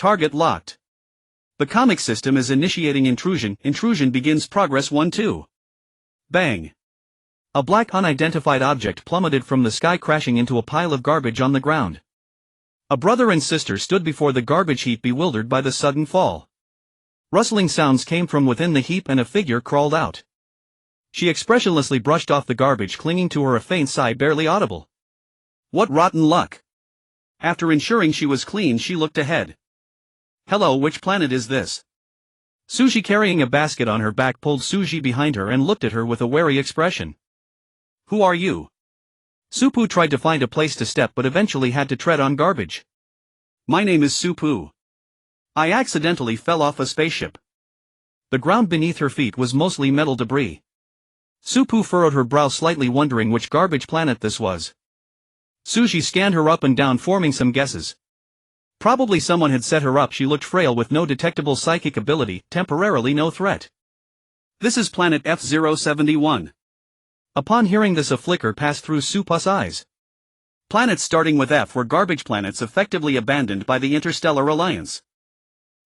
Target locked. The comic system is initiating intrusion. Intrusion begins progress 1-2. Bang. A black unidentified object plummeted from the sky, crashing into a pile of garbage on the ground. A brother and sister stood before the garbage heap, bewildered by the sudden fall. Rustling sounds came from within the heap and a figure crawled out. She expressionlessly brushed off the garbage, clinging to her, a faint sigh barely audible. What rotten luck! After ensuring she was clean, she looked ahead. Hello, which planet is this? Suji, carrying a basket on her back, pulled Suji behind her and looked at her with a wary expression. Who are you? Supu tried to find a place to step but eventually had to tread on garbage. My name is Supu. I accidentally fell off a spaceship. The ground beneath her feet was mostly metal debris. Supu furrowed her brow slightly, wondering which garbage planet this was. Suji scanned her up and down, forming some guesses. Probably someone had set her up. She looked frail with no detectable psychic ability, temporarily no threat. This is planet F071. Upon hearing this, a flicker passed through Supu's eyes. Planets starting with F were garbage planets effectively abandoned by the Interstellar Alliance.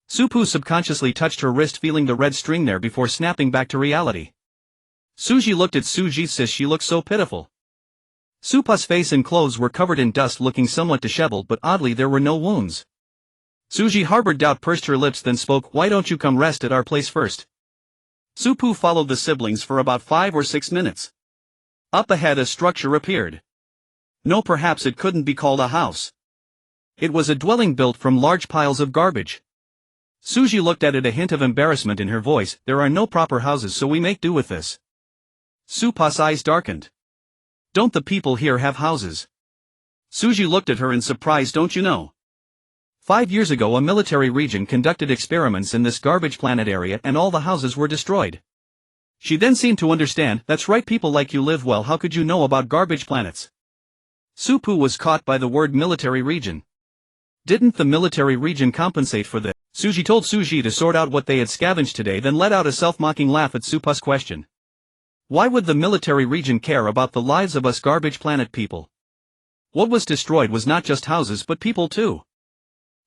Supu subconsciously touched her wrist, feeling the red string there before snapping back to reality. Suji looked at Suji. Sis, she looked so pitiful. Supu's face and clothes were covered in dust, looking somewhat disheveled, but oddly there were no wounds. Suji harbored doubt, pursed her lips, then spoke. Why don't you come rest at our place first? Supu followed the siblings for about 5 or 6 minutes. Up ahead a structure appeared. No, perhaps it couldn't be called a house. It was a dwelling built from large piles of garbage. Suji looked at it, a hint of embarrassment in her voice. There are no proper houses, so we make do with this. Supu's eyes darkened. Don't the people here have houses? Suji looked at her in surprise. Don't you know? 5 years ago a military region conducted experiments in this garbage planet area and all the houses were destroyed. She then seemed to understand. That's right, people like you live well. How could you know about garbage planets? Supu was caught by the word military region. Didn't the military region compensate for this? Suji told Suji to sort out what they had scavenged today, then let out a self-mocking laugh at Supu's question. Why would the military region care about the lives of us garbage planet people? What was destroyed was not just houses but people too.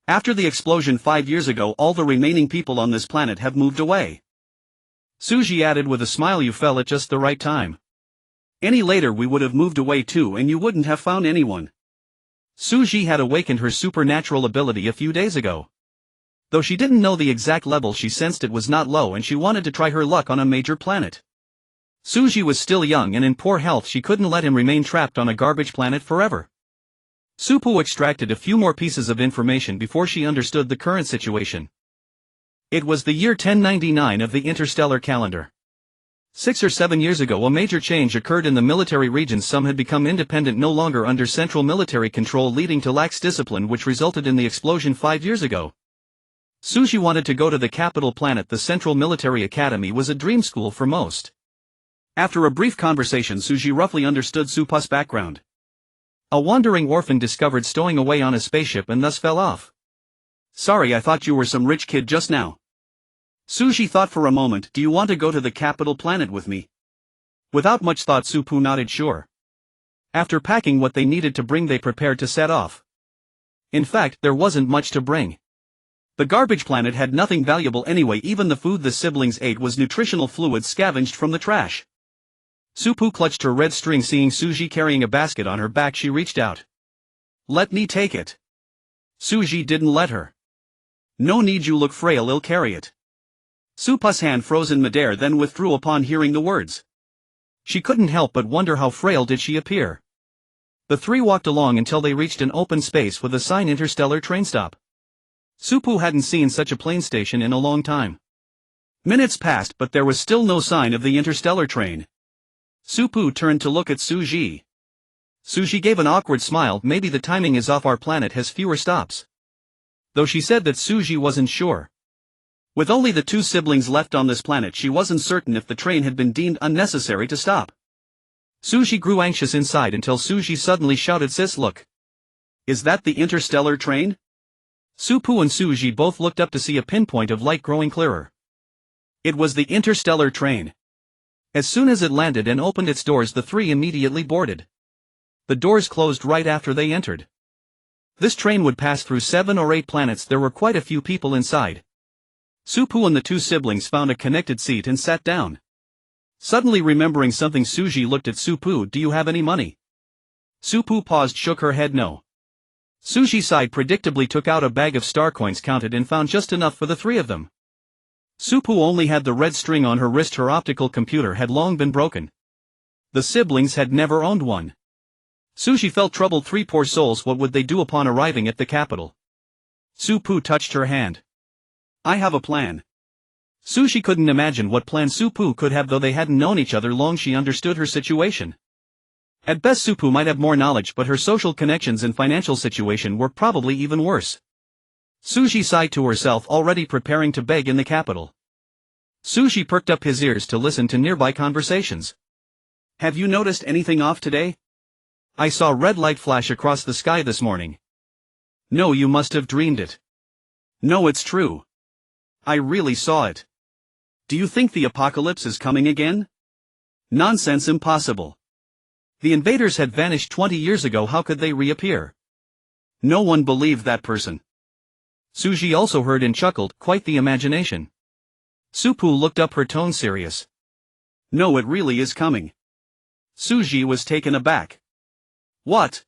After the explosion 5 years ago, all the remaining people on this planet have moved away. Suji added with a smile, you fell at just the right time. Any later we would have moved away too and you wouldn't have found anyone. Suji had awakened her supernatural ability a few days ago. Though she didn't know the exact level, she sensed it was not low and she wanted to try her luck on a major planet. Suji was still young and in poor health. She couldn't let him remain trapped on a garbage planet forever. Supu extracted a few more pieces of information before she understood the current situation. It was the year 1099 of the interstellar calendar. 6 or 7 years ago a major change occurred in the military regions. Some had become independent, no longer under central military control, leading to lax discipline, which resulted in the explosion 5 years ago. Suji wanted to go to the capital planet. The Central Military Academy was a dream school for most. After a brief conversation, Suji roughly understood Supu's background. A wandering orphan discovered stowing away on a spaceship and thus fell off. Sorry, I thought you were some rich kid just now. Suji thought for a moment. Do you want to go to the capital planet with me? Without much thought, Supu nodded sure. After packing what they needed to bring, they prepared to set off. In fact, there wasn't much to bring. The garbage planet had nothing valuable anyway. Even the food the siblings ate was nutritional fluids scavenged from the trash. Supu clutched her red string. Seeing Suji carrying a basket on her back, she reached out. Let me take it. Suji didn't let her. No need, you look frail, I'll carry it. Supu's hand froze in midair, then withdrew upon hearing the words. She couldn't help but wonder how frail did she appear. The three walked along until they reached an open space with a sign, Interstellar Train Stop. Supu hadn't seen such a plane station in a long time. Minutes passed, but there was still no sign of the interstellar train. Supu turned to look at Suji. Suji gave an awkward smile. Maybe the timing is off, our planet has fewer stops. Though she said that Suji wasn't sure. With only the 2 siblings left on this planet, she wasn't certain if the train had been deemed unnecessary to stop. Suji grew anxious inside until Suji suddenly shouted, Sis, look. Is that the interstellar train? Supu and Suji both looked up to see a pinpoint of light growing clearer. It was the interstellar train. As soon as it landed and opened its doors, the three immediately boarded. The doors closed right after they entered. This train would pass through 7 or 8 planets. There were quite a few people inside. Supu and the two siblings found a connected seat and sat down. Suddenly remembering something, Suji looked at Supu. Do you have any money? Supu paused, shook her head no. Suji sighed, predictably took out a bag of star coins, counted and found just enough for the 3 of them. Supu only had the red string on her wrist. Her optical computer had long been broken. The siblings had never owned one. Suji felt troubled. 3 poor souls, what would they do upon arriving at the capital? Supu touched her hand. I have a plan. Suji couldn't imagine what plan Supu could have, though they hadn't known each other long. She understood her situation. At best Supu might have more knowledge, but her social connections and financial situation were probably even worse. Suji sighed to herself, already preparing to beg in the capital. Suji perked up his ears to listen to nearby conversations. Have you noticed anything off today? I saw red light flash across the sky this morning. No, you must have dreamed it. No, it's true. I really saw it. Do you think the apocalypse is coming again? Nonsense, impossible. The invaders had vanished 20 years ago. How could they reappear? No one believed that person. Suji also heard and chuckled, quite the imagination. Supu looked up, her tone serious. No, it really is coming. Suji was taken aback. What?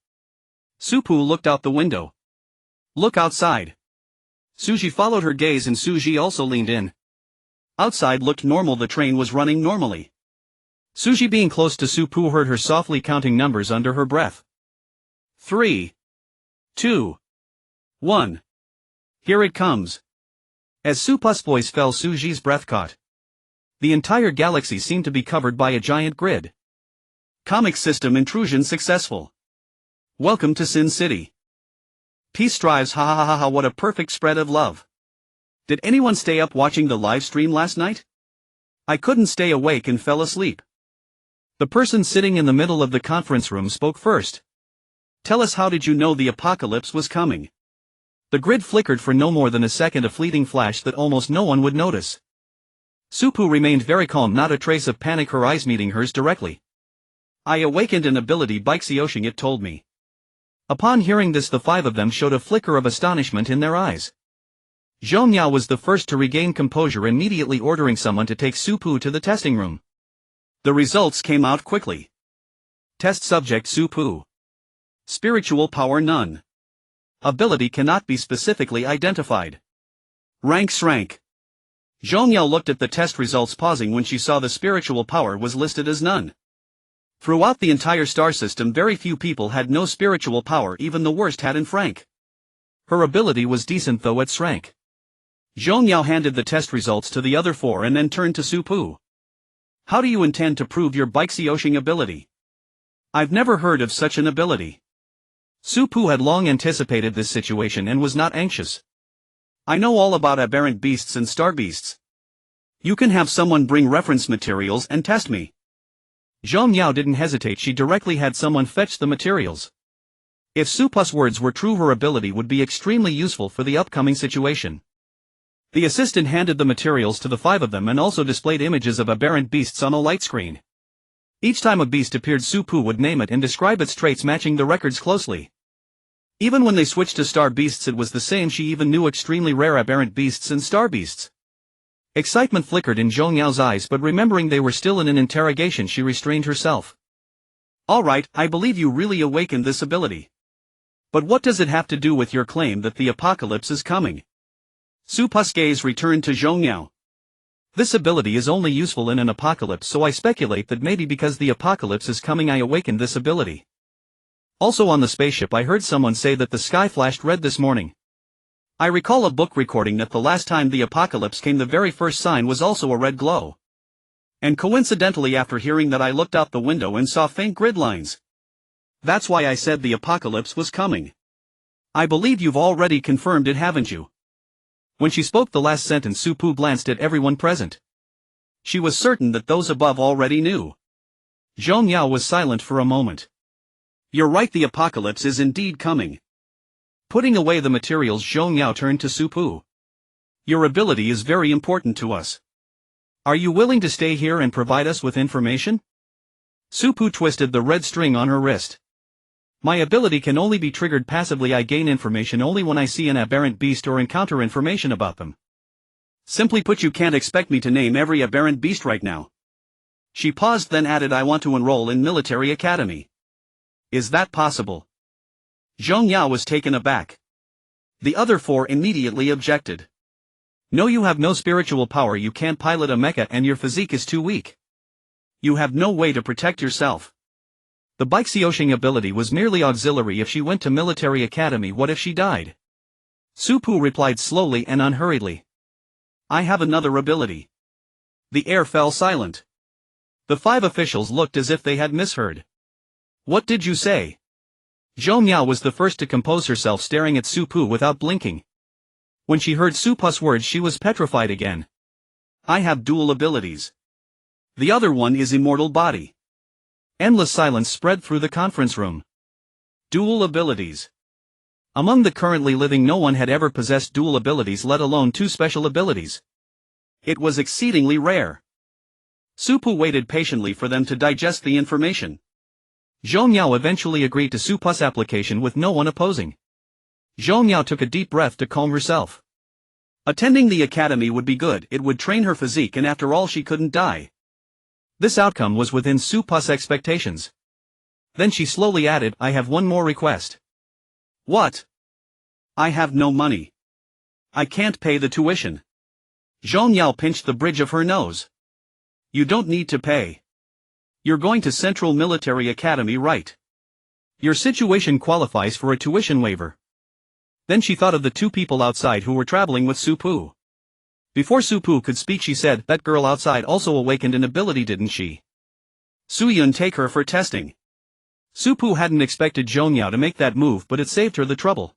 Supu looked out the window. Look outside. Suji followed her gaze and Suji also leaned in. Outside looked normal. The train was running normally. Suji, being close to Supu, heard her softly counting numbers under her breath. 3, 2, 1. Here it comes. As Supu's voice fell, Suji's breath caught. The entire galaxy seemed to be covered by a giant grid. Comic system intrusion successful. Welcome to Sin City. Peace strives, ha ha ha ha ha, what a perfect spread of love. Did anyone stay up watching the live stream last night? I couldn't stay awake and fell asleep. The person sitting in the middle of the conference room spoke first. Tell us, how did you know the apocalypse was coming? The grid flickered for no more than a second, a fleeting flash that almost no one would notice. Supu remained very calm, not a trace of panic, her eyes meeting hers directly. I awakened an ability, Baixioshing, it told me. Upon hearing this, the 5 of them showed a flicker of astonishment in their eyes. Zhongya was the first to regain composure, immediately ordering someone to take Supu to the testing room. The results came out quickly. Test subject Supu. Spiritual power none. Ability cannot be specifically identified. Rank shrank. Zhongya looked at the test results, pausing when she saw the spiritual power was listed as none. Throughout the entire star system, very few people had no spiritual power, even the worst had in Frank. Her ability was decent, though it shrank. Zhongya handed the test results to the other 4 and then turned to Supu. How do you intend to prove your Baixioshing ability? I've never heard of such an ability. Supu had long anticipated this situation and was not anxious. I know all about aberrant beasts and star beasts. You can have someone bring reference materials and test me. Zhongya didn't hesitate, she directly had someone fetch the materials. If Supu's words were true, her ability would be extremely useful for the upcoming situation. The assistant handed the materials to the 5 of them and also displayed images of aberrant beasts on a light screen. Each time a beast appeared, Supu would name it and describe its traits, matching the records closely. Even when they switched to star beasts, it was the same. She even knew extremely rare aberrant beasts and star beasts. Excitement flickered in Zhongyao's eyes, but remembering they were still in an interrogation, she restrained herself. All right, I believe you really awakened this ability. But what does it have to do with your claim that the apocalypse is coming? Supu's gaze returned to Zhongyao. This ability is only useful in an apocalypse, so I speculate that maybe because the apocalypse is coming I awakened this ability. Also on the spaceship I heard someone say that the sky flashed red this morning. I recall a book recording that the last time the apocalypse came, the very first sign was also a red glow. And coincidentally, after hearing that, I looked out the window and saw faint grid lines. That's why I said the apocalypse was coming. I believe you've already confirmed it, haven't you? When she spoke the last sentence, Supu glanced at everyone present. She was certain that those above already knew. Zhongyao was silent for a moment. You're right, the apocalypse is indeed coming. Putting away the materials, Zhongyao turned to Supu. Your ability is very important to us. Are you willing to stay here and provide us with information? Supu twisted the red string on her wrist. My ability can only be triggered passively. I gain information only when I see an aberrant beast or encounter information about them. Simply put, you can't expect me to name every aberrant beast right now. She paused, then added, I want to enroll in military academy. Is that possible? Zhong Yao was taken aback. The other four immediately objected. No, you have no spiritual power, you can't pilot a mecha, and your physique is too weak. You have no way to protect yourself. The Baixiaoxing ability was merely auxiliary if she went to military academy. What if she died? Su Pu replied slowly and unhurriedly. I have another ability. The air fell silent. The five officials looked as if they had misheard. What did you say? Zhong Yao was the first to compose herself, staring at Su Pu without blinking. When she heard Su Pu's words, she was petrified again. I have dual abilities. The other one is immortal body. Endless silence spread through the conference room. Dual abilities. Among the currently living, no one had ever possessed dual abilities, let alone two special abilities. It was exceedingly rare. Su Pu waited patiently for them to digest the information. Zhong Yao eventually agreed to Su Pu's application with no one opposing. Zhong Yao took a deep breath to calm herself. Attending the academy would be good, it would train her physique, and after all she couldn't die. This outcome was within Su Pu's expectations. Then she slowly added, I have one more request. What? I have no money. I can't pay the tuition. Zhong Yao pinched the bridge of her nose. You don't need to pay. You're going to Central Military Academy, right? Your situation qualifies for a tuition waiver. Then she thought of the two people outside who were traveling with Su Pu. Before Su Pu could speak, she said, that girl outside also awakened an ability, didn't she? Su Yun, take her for testing. Su Pu hadn't expected Zhong Yao to make that move, but it saved her the trouble.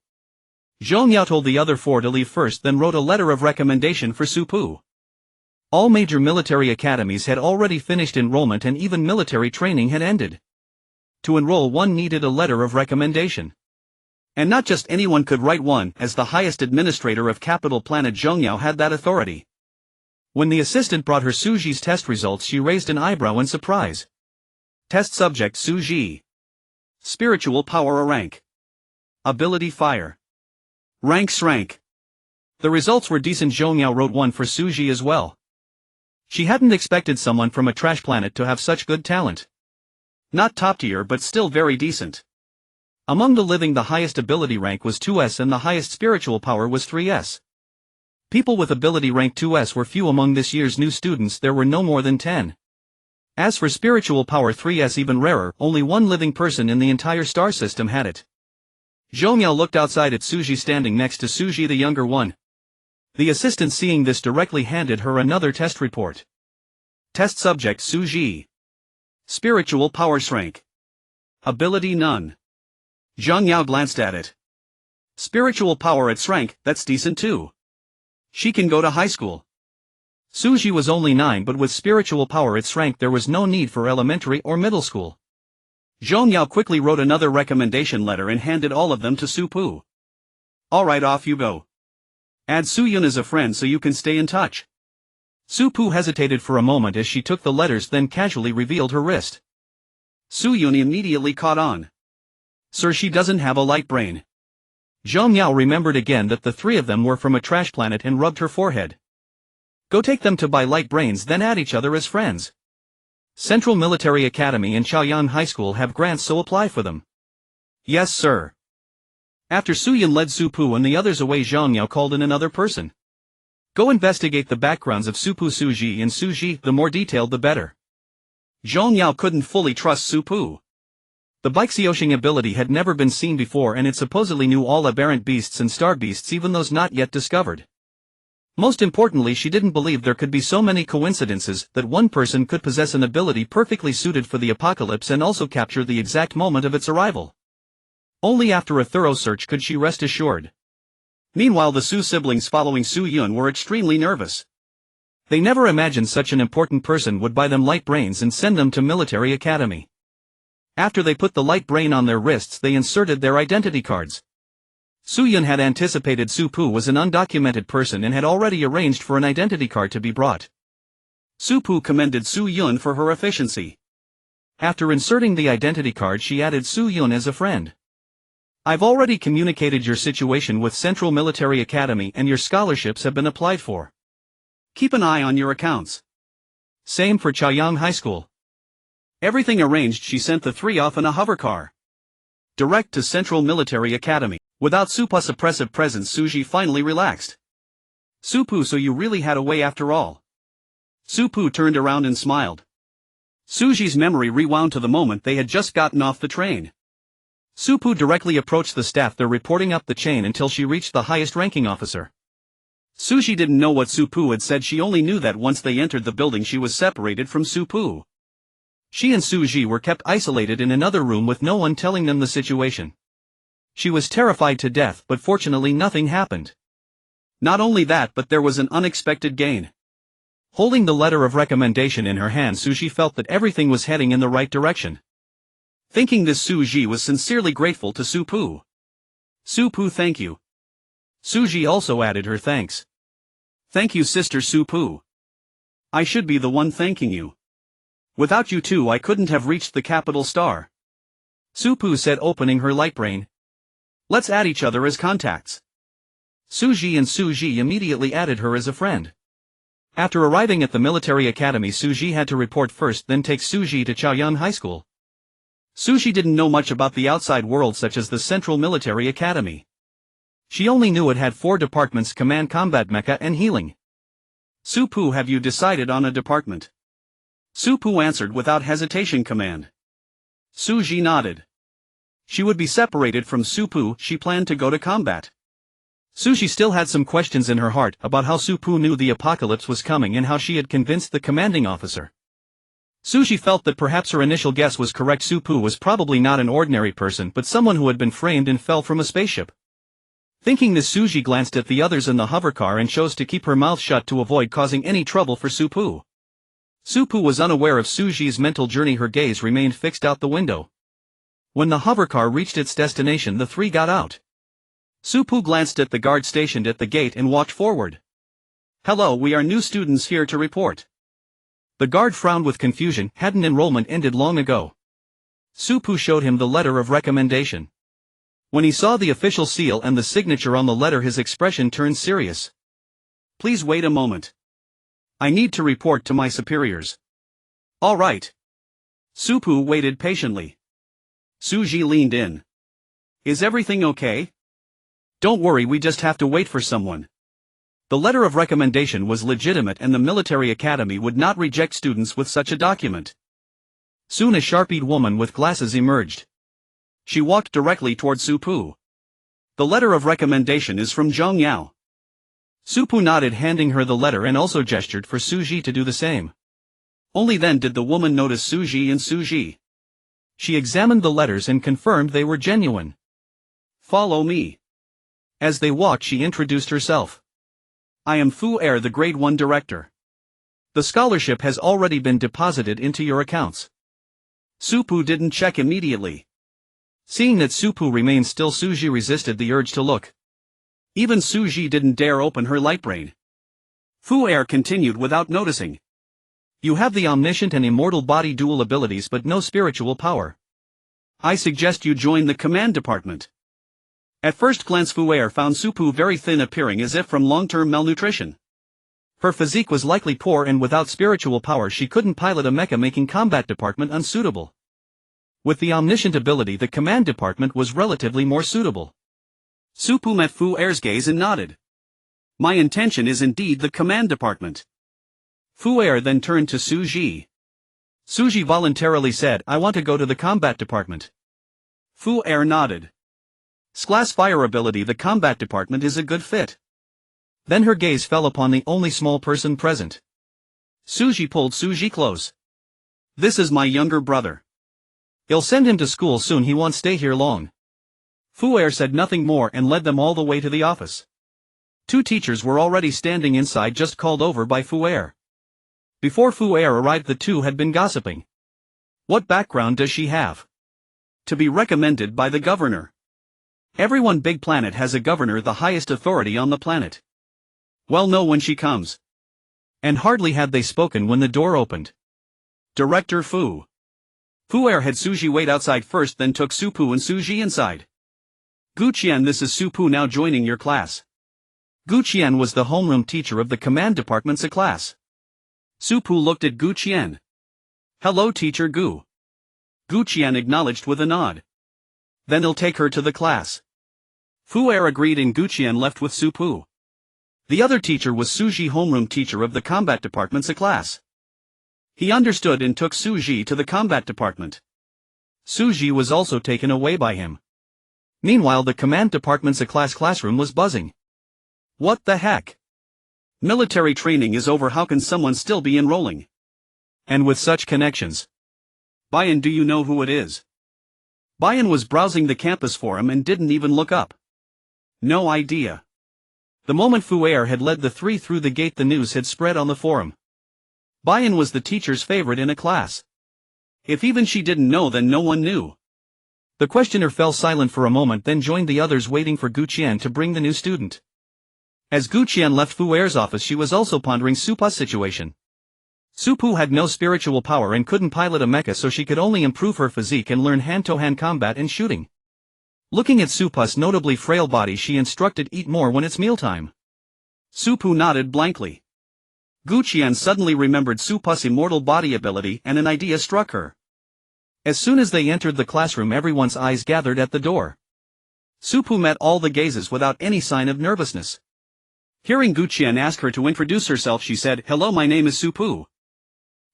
Zhong Yao told the other four to leave first, then wrote a letter of recommendation for Su Pu. All major military academies had already finished enrollment and even military training had ended. To enroll, one needed a letter of recommendation. And not just anyone could write one. As the highest administrator of Capital Planet, Zhong Yao had that authority. When the assistant brought her Suji's test results, she raised an eyebrow in surprise. Test subject Suji. Spiritual power a rank. Ability fire. Rank rank. The results were decent. Zhong Yao wrote one for Suji as well. She hadn't expected someone from a trash planet to have such good talent. Not top tier, but still very decent. Among the living, the highest ability rank was 2S and the highest spiritual power was 3S. People with ability rank 2S were few among this year's new students, there were no more than 10. As for spiritual power 3S, even rarer, only one living person in the entire star system had it. Zhong Yao looked outside at Suji standing next to Suji, the younger one. The assistant, seeing this, directly handed her another test report. Test subject Suji. Spiritual power rank. Ability none. Zhong Yao glanced at it. Spiritual power at rank, that's decent too. She can go to high school. Suji was only 9, but with spiritual power at rank there was no need for elementary or middle school. Zhong Yao quickly wrote another recommendation letter and handed all of them to Su Pu. Alright, off you go. Add Su Yun as a friend so you can stay in touch. Su Pu hesitated for a moment as she took the letters, then casually revealed her wrist. Su Yun immediately caught on. Sir, she doesn't have a light brain. Zhong Yao remembered again that the three of them were from a trash planet and rubbed her forehead. Go take them to buy light brains, then add each other as friends. Central Military Academy and Chaoyang High School have grants, so apply for them. Yes, sir. After Su Yun led Su Pu and the others away, Zhong Yao called in another person. Go investigate the backgrounds of Su Pu, Suji, and Suji, the more detailed the better. Zhong Yao couldn't fully trust Su Pu. The Baixiaoxing ability had never been seen before, and it supposedly knew all aberrant beasts and star beasts, even those not yet discovered. Most importantly, she didn't believe there could be so many coincidences that one person could possess an ability perfectly suited for the apocalypse and also capture the exact moment of its arrival. Only after a thorough search could she rest assured. Meanwhile, the Su siblings following Su Yun were extremely nervous. They never imagined such an important person would buy them light brains and send them to military academy. After they put the light brain on their wrists, they inserted their identity cards. Su Yun had anticipated Su Pu was an undocumented person and had already arranged for an identity card to be brought. Su Pu commended Su Yun for her efficiency. After inserting the identity card, she added Su Yun as a friend. I've already communicated your situation with Central Military Academy and your scholarships have been applied for. Keep an eye on your accounts. Same for Chaoyang High School. Everything arranged. She sent the three off in a hover car. Direct to Central Military Academy. Without Supu's oppressive presence, Suji finally relaxed. Supu, so you really had a way after all. Supu turned around and smiled. Suji's memory rewound to the moment they had just gotten off the train. Supu directly approached the staff there reporting up the chain until she reached the highest ranking officer. Suji didn't know what Supu had said. She only knew that once they entered the building she was separated from Supu. She and Suji were kept isolated in another room with no one telling them the situation. She was terrified to death, but fortunately nothing happened. Not only that, but there was an unexpected gain. Holding the letter of recommendation in her hand, Suji felt that everything was heading in the right direction. Thinking this, Suji was sincerely grateful to Supu. Supu, thank you. Suji also added her thanks. Thank you, Sister Supu. I should be the one thanking you. Without you two I couldn't have reached the capital star. Supu said, opening her light brain. Let's add each other as contacts. Suji and Suji immediately added her as a friend. After arriving at the military academy, Suji had to report first, then take Suji to Chaoyang High School. Suji didn't know much about the outside world such as the Central Military Academy. She only knew it had 4 departments: Command, Combat, Mecha, and Healing. Supu, have you decided on a department? Supu answered without hesitation. Command. Suji nodded. She would be separated from Supu. She planned to go to combat. Suji still had some questions in her heart about how Supu knew the apocalypse was coming and how she had convinced the commanding officer. Suji felt that perhaps her initial guess was correct. Supu was probably not an ordinary person but someone who had been framed and fell from a spaceship. Thinking this, Suji glanced at the others in the hovercar and chose to keep her mouth shut to avoid causing any trouble for Supu. Supu was unaware of Suji's mental journey. Her gaze remained fixed out the window. When the hovercar reached its destination, the three got out. Supu glanced at the guard stationed at the gate and walked forward. Hello, we are new students here to report. The guard frowned with confusion. Hadn't enrollment ended long ago? Supu showed him the letter of recommendation. When he saw the official seal and the signature on the letter, his expression turned serious. Please wait a moment. I need to report to my superiors. All right. Supu waited patiently. Suji leaned in. Is everything okay? Don't worry, we just have to wait for someone. The letter of recommendation was legitimate and the military academy would not reject students with such a document. Soon a sharp-eyed woman with glasses emerged. She walked directly toward Supu. The letter of recommendation is from Zhong Yao. Supu nodded, handing her the letter, and also gestured for Suji to do the same. Only then did the woman notice Suji and Suji. She examined the letters and confirmed they were genuine. Follow me. As they walked, she introduced herself. I am Fu Er, the Grade 1 director. The scholarship has already been deposited into your accounts. Supu didn't check immediately. Seeing that Supu remained still, Suji resisted the urge to look. Even Suji didn't dare open her light brain. Fu Er continued without noticing. You have the omniscient and immortal body dual abilities but no spiritual power. I suggest you join the command department. At first glance, Fu Er found Supu very thin, appearing as if from long-term malnutrition. Her physique was likely poor, and without spiritual power she couldn't pilot a mecha, making combat department unsuitable. With the omniscient ability, the command department was relatively more suitable. Supu met Fu Er's gaze and nodded. My intention is indeed the command department. Fu Er then turned to Suji. Suji voluntarily said, I want to go to the combat department. Fu Er nodded. Class fire ability, the combat department is a good fit. Then her gaze fell upon the only small person present. Suji pulled Suji close. This is my younger brother. I'll send him to school soon, he won't stay here long. Fu Er said nothing more and led them all the way to the office. 2 teachers were already standing inside, just called over by Fu Er. Before Fu Er arrived, the 2 had been gossiping. What background does she have? To be recommended by the governor. Everyone Big Planet has a governor, the highest authority on the planet. Well, know when she comes. And hardly had they spoken when the door opened. Director Fu Fu Er had Suji wait outside first, then took Supu and Suji inside. Gu Qian, this is Supu now joining your class. Gu Qian was the homeroom teacher of the command department's class. Supu looked at Gu Qian. Hello teacher Gu. Gu Qian acknowledged with a nod. Then he'll take her to the class. Fu Er agreed and Gu Qian left with Supu. The other teacher was Suji, homeroom teacher of the combat department's class. He understood and took Suji to the combat department. Suji was also taken away by him. Meanwhile, the command department's classroom was buzzing. What the heck? Military training is over, how can someone still be enrolling? And with such connections. Bayan, do you know who it is? Bayan was browsing the campus forum and didn't even look up. No idea. The moment Fu Er had led the three through the gate, the news had spread on the forum. Bayan was the teacher's favorite in a class. If even she didn't know, then no one knew. The questioner fell silent for a moment, then joined the others waiting for Gu Qian to bring the new student. As Gu Qian left Fu Er's office, she was also pondering Supu's situation. Supu had no spiritual power and couldn't pilot a mecha, so she could only improve her physique and learn hand-to-hand combat and shooting. Looking at Supu's notably frail body, she instructed, eat more when it's mealtime. Supu nodded blankly. Gu Qian suddenly remembered Supu's immortal body ability and an idea struck her. As soon as they entered the classroom, everyone's eyes gathered at the door. Supu met all the gazes without any sign of nervousness. Hearing Gu Qian ask her to introduce herself, she said, "Hello, my name is Supu."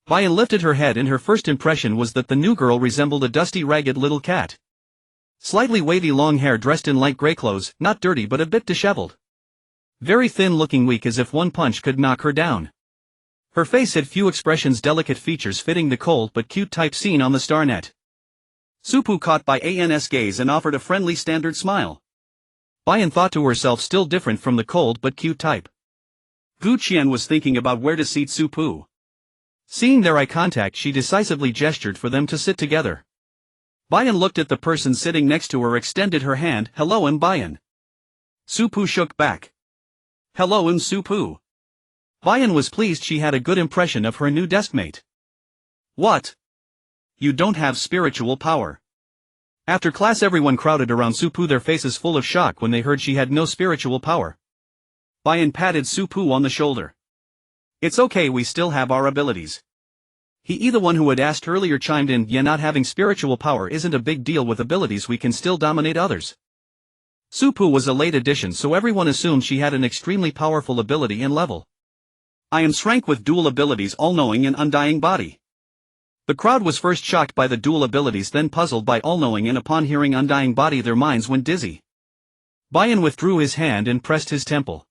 Bayan lifted her head and her first impression was that the new girl resembled a dusty, ragged little cat. Slightly wavy long hair, dressed in light gray clothes, not dirty but a bit disheveled. Very thin looking, weak as if one punch could knock her down. Her face had few expressions, delicate features fitting the cold but cute type seen on the starnet. Supu caught Bayan's gaze and offered a friendly standard smile. Bayan thought to herself, still different from the cold but cute type. Gu Qian was thinking about where to seat Supu. Seeing their eye contact, she decisively gestured for them to sit together. Bayan looked at the person sitting next to her, extended her hand. "Hello, I'm Bayan." Supu shook back. "Hello, I'm Supu." Bayan was pleased she had a good impression of her new deskmate. "What? You don't have spiritual power?" After class, everyone crowded around Supu, their faces full of shock when they heard she had no spiritual power. Bayan patted Supu on the shoulder. "It's okay, we still have our abilities." He, the one who had asked earlier, chimed in, "Yeah, not having spiritual power isn't a big deal. With abilities we can still dominate others." Supu was a late addition, so everyone assumed she had an extremely powerful ability and level. "I am Shrank with dual abilities, all-knowing and undying body." The crowd was first shocked by the dual abilities, then puzzled by all-knowing, and upon hearing undying body their minds went dizzy. Bayan withdrew his hand and pressed his temple.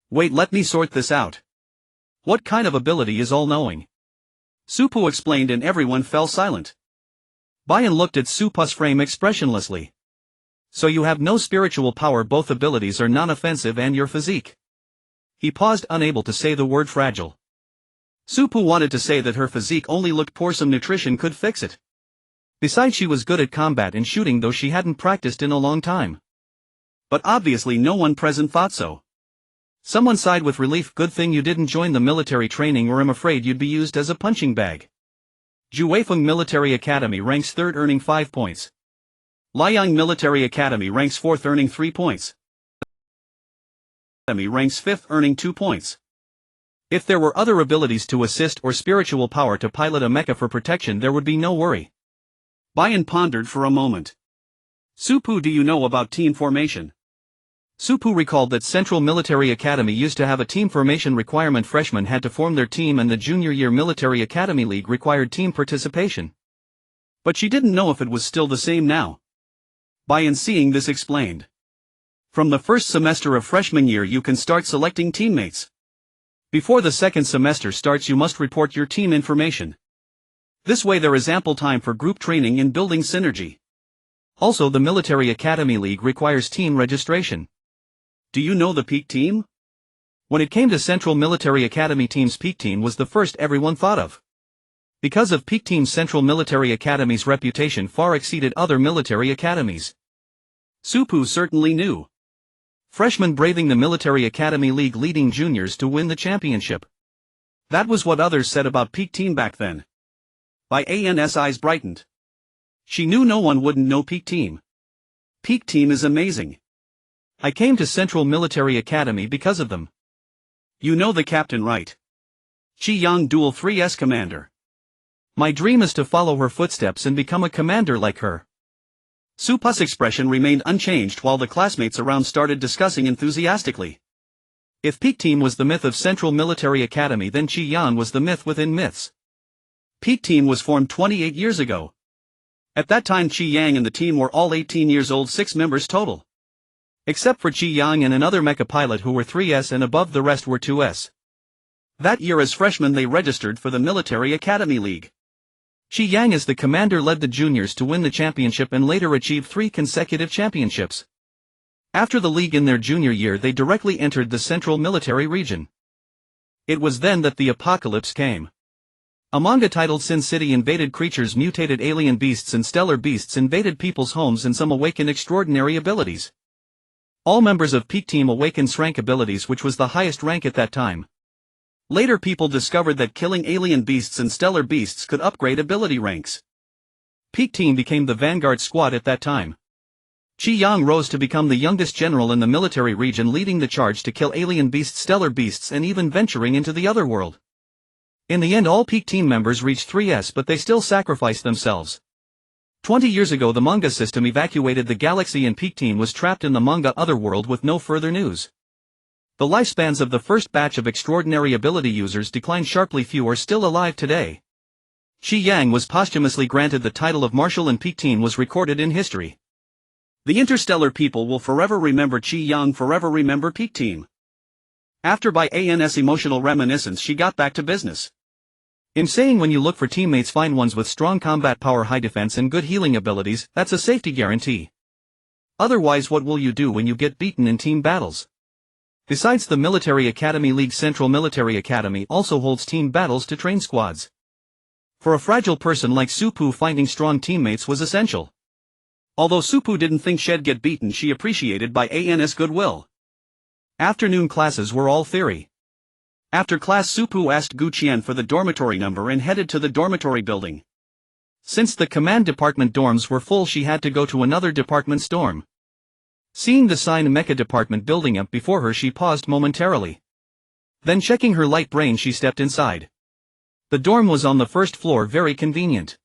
"Wait, let me sort this out. What kind of ability is all-knowing?" Supu explained and everyone fell silent. Bayan looked at Supu's frame expressionlessly. "So you have no spiritual power, both abilities are non-offensive, and your physique." He paused, unable to say the word fragile. Supu wanted to say that her physique only looked poor, some nutrition could fix it. Besides, she was good at combat and shooting, though she hadn't practiced in a long time. But obviously no one present thought so. Someone sighed with relief. "Good thing you didn't join the military training, or I'm afraid you'd be used as a punching bag." Juweifeng Military Academy ranks 3rd, earning 5 points. Liang Military Academy ranks 4th, earning 3 points. Academy ranks 5th, earning 2 points. If there were other abilities to assist or spiritual power to pilot a mecha for protection, there would be no worry. Bayan pondered for a moment. "Supu, do you know about team formation?" Supu recalled that Central Military Academy used to have a team formation requirement. Freshmen had to form their team, and the Junior Year Military Academy League required team participation. But she didn't know if it was still the same now. Bayan, seeing this, explained. "From the first semester of freshman year you can start selecting teammates. Before the second semester starts you must report your team information. This way there is ample time for group training and building synergy. Also, the Military Academy League requires team registration." "Do you know the Peak Team?" When it came to Central Military Academy teams, Peak Team was the first everyone thought of. Because of Peak Team, Central Military Academy's reputation far exceeded other military academies. Supu certainly knew. Freshmen braving the Military Academy League, leading juniors to win the championship. That was what others said about Peak Team back then. Bayan's eyes brightened. She knew no one wouldn't know Peak Team. Peak Team is amazing. I came to Central Military Academy because of them. You know the captain, right? Chi Yang Dual 3S commander. My dream is to follow her footsteps and become a commander like her. Supa's expression remained unchanged while the classmates around started discussing enthusiastically. If Peak Team was the myth of Central Military Academy, then Chi Yan was the myth within myths. Peak Team was formed 28 years ago. At that time Chi Yang and the team were all 18 years old, 6 members total. Except for Chi Yang and another mecha pilot who were 3S and above, the rest were 2S. That year as freshmen they registered for the Military Academy League. Chi Yang as the commander led the juniors to win the championship and later achieved 3 consecutive championships. After the league in their junior year they directly entered the Central Military Region. It was then that the apocalypse came. A manga titled Sin City invaded creatures, mutated alien beasts and stellar beasts invaded people's homes, and some awakened extraordinary abilities. All members of Peak Team awakened rank abilities, which was the highest rank at that time. Later people discovered that killing alien beasts and stellar beasts could upgrade ability ranks. Peak Team became the vanguard squad at that time. Chi Yang rose to become the youngest general in the military region, leading the charge to kill alien beasts, stellar beasts, and even venturing into the other world. In the end all Peak Team members reached 3S, but they still sacrificed themselves. 20 years ago the manga system evacuated the galaxy and Peak Team was trapped in the manga otherworld with no further news. The lifespans of the first batch of extraordinary ability users declined sharply. Few are still alive today. Chi Yang was posthumously granted the title of Marshal and Peak Team was recorded in history. The interstellar people will forever remember Chi Yang, forever remember Peak Team. After by ANS emotional reminiscence she got back to business. In saying, when you look for teammates, find ones with strong combat power, high defense and good healing abilities, that's a safety guarantee. Otherwise what will you do when you get beaten in team battles? Besides the Military Academy League, Central Military Academy also holds team battles to train squads. For a fragile person like Supu, finding strong teammates was essential. Although Supu didn't think she'd get beaten, she appreciated by ANS goodwill. Afternoon classes were all theory. After class Supu asked Gu Qian for the dormitory number and headed to the dormitory building. Since the command department dorms were full she had to go to another department's dorm. Seeing the sign Mecha Department building up before her she paused momentarily. Then checking her light brain she stepped inside. The dorm was on the first floor, very convenient.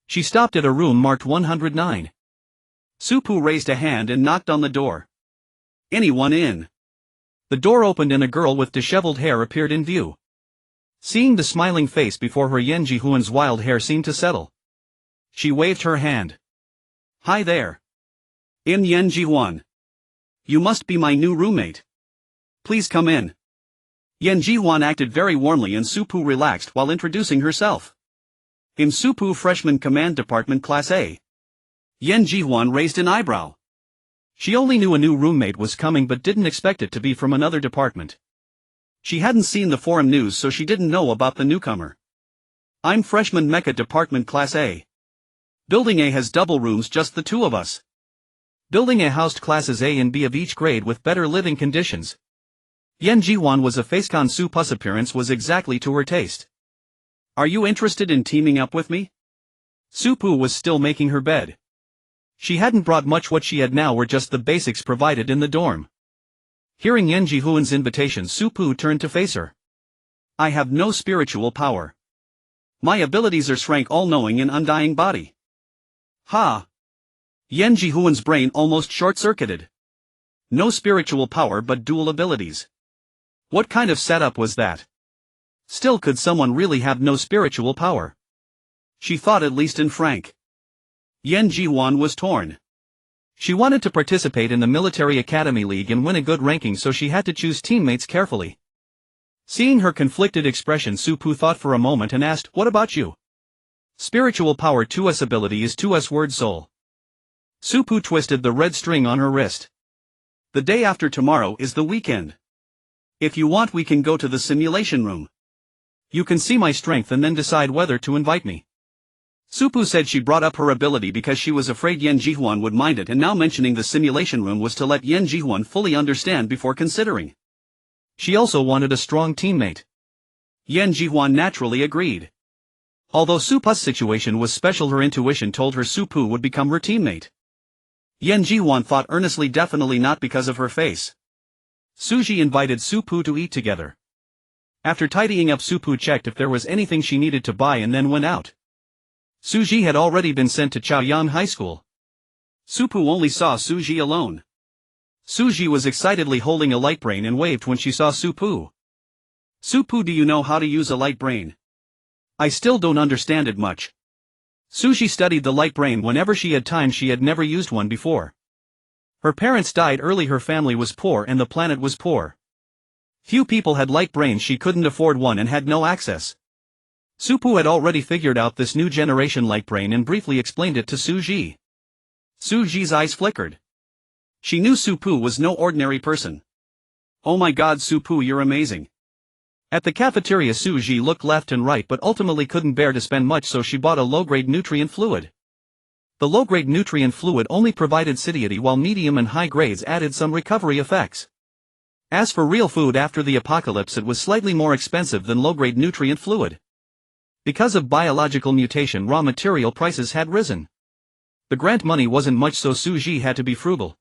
She stopped at a room marked 109. Supu raised a hand and knocked on the door. Anyone in? The door opened and a girl with disheveled hair appeared in view. Seeing the smiling face before her, Yan Jihuan's wild hair seemed to settle. She waved her hand. Hi there. I'm Yan Jihuan. You must be my new roommate. Please come in. Yan Jihuan acted very warmly and Supu relaxed while introducing herself. I'm Supu, freshman command department class A. Yan Jihuan raised an eyebrow. She only knew a new roommate was coming but didn't expect it to be from another department. She hadn't seen the forum news so she didn't know about the newcomer. I'm freshman mecha department class A. Building A has double rooms, just the two of us. Building A housed classes A and B of each grade with better living conditions. Yan Jihuan was a facecon. Supu's appearance was exactly to her taste. Are you interested in teaming up with me? Supu was still making her bed. She hadn't brought much, what she had now were just the basics provided in the dorm. Hearing Yan Jihuan's invitation, Supu turned to face her. I have no spiritual power. My abilities are Shrank, all-knowing and undying body. Ha! Yan Jihuan's brain almost short-circuited. No spiritual power but dual abilities. What kind of setup was that? Still, could someone really have no spiritual power? She thought, at least in Frank. Yan Jihuan was torn. She wanted to participate in the Military Academy League and win a good ranking, so she had to choose teammates carefully. Seeing her conflicted expression, Supu thought for a moment and asked, what about you? Spiritual power 2S ability is 2S word soul. Supu twisted the red string on her wrist. The day after tomorrow is the weekend. If you want we can go to the simulation room. You can see my strength and then decide whether to invite me. Supu said she brought up her ability because she was afraid Yan Jihuan would mind it, and now mentioning the simulation room was to let Yan Jihuan fully understand before considering. She also wanted a strong teammate. Yan Jihuan naturally agreed. Although Supa's situation was special, her intuition told her Supu would become her teammate. Yen Jiwan thought earnestly, definitely not because of her face. Suji invited Supu to eat together. After tidying up, Supu checked if there was anything she needed to buy and then went out. Suji had already been sent to Chaoyang High School. Supu only saw Suji alone. Suji was excitedly holding a light brain and waved when she saw Supu. Supu, do you know how to use a light brain? I still don't understand it much. Suji studied the light brain whenever she had time. She had never used one before. Her parents died early, her family was poor and the planet was poor. Few people had light brains, she couldn't afford one and had no access. Supu had already figured out this new generation light brain and briefly explained it to Suji. Suji's eyes flickered. She knew Supu was no ordinary person. Oh my god, Supu, you're amazing. At the cafeteria, Suji looked left and right but ultimately couldn't bear to spend much, so she bought a low-grade nutrient fluid. The low-grade nutrient fluid only provided satiety, while medium and high grades added some recovery effects. As for real food after the apocalypse, it was slightly more expensive than low-grade nutrient fluid. Because of biological mutation, raw material prices had risen. The grant money wasn't much, so Suji had to be frugal.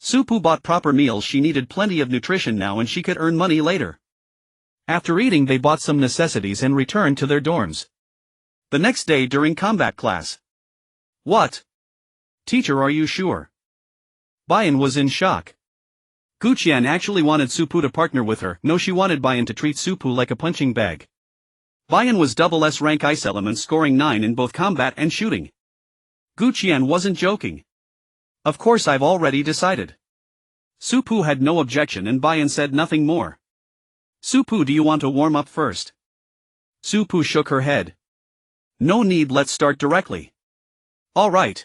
Supu bought proper meals, she needed plenty of nutrition now and she could earn money later. After eating, they bought some necessities and returned to their dorms. The next day during combat class. What? Teacher, are you sure? Bayan was in shock. Guqian actually wanted Supu to partner with her. No, she wanted Bayan to treat Supu like a punching bag. Bayan was double S rank ice element, scoring 9 in both combat and shooting. Guqian wasn't joking. Of course, I've already decided. Supu had no objection and Bayan said nothing more. Supu, do you want to warm up first? Supu shook her head. No need, let's start directly. All right.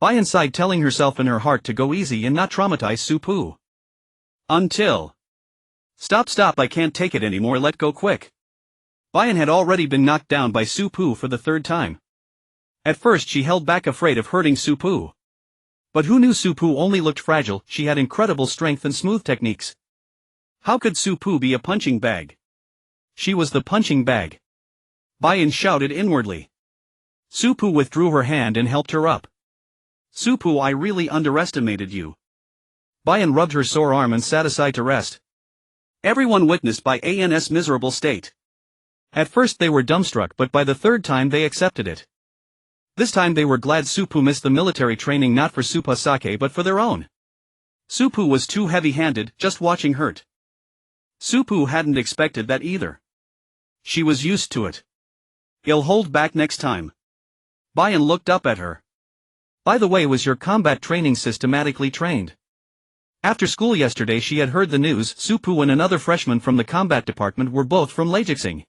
Bayan sighed, telling herself in her heart to go easy and not traumatize Supu. Until. Stop, I can't take it anymore, let go quick. Bayan had already been knocked down by Supu for the third time. At first she held back, afraid of hurting Supu. But who knew Supu only looked fragile, she had incredible strength and smooth techniques. How could Supu be a punching bag? She was the punching bag. Bayan shouted inwardly. Supu withdrew her hand and helped her up. Supu, I really underestimated you. Bayan rubbed her sore arm and sat aside to rest. Everyone witnessed Bayan's miserable state. At first they were dumbstruck, but by the third time they accepted it. This time they were glad Supu missed the military training, not for Supa Sake but for their own. Supu was too heavy-handed, just watching hurt. Supu hadn't expected that either. She was used to it. I'll hold back next time. Bayan looked up at her. By the way, was your combat training systematically trained? After school yesterday she had heard the news. Supu and another freshman from the combat department were both from Leijixing.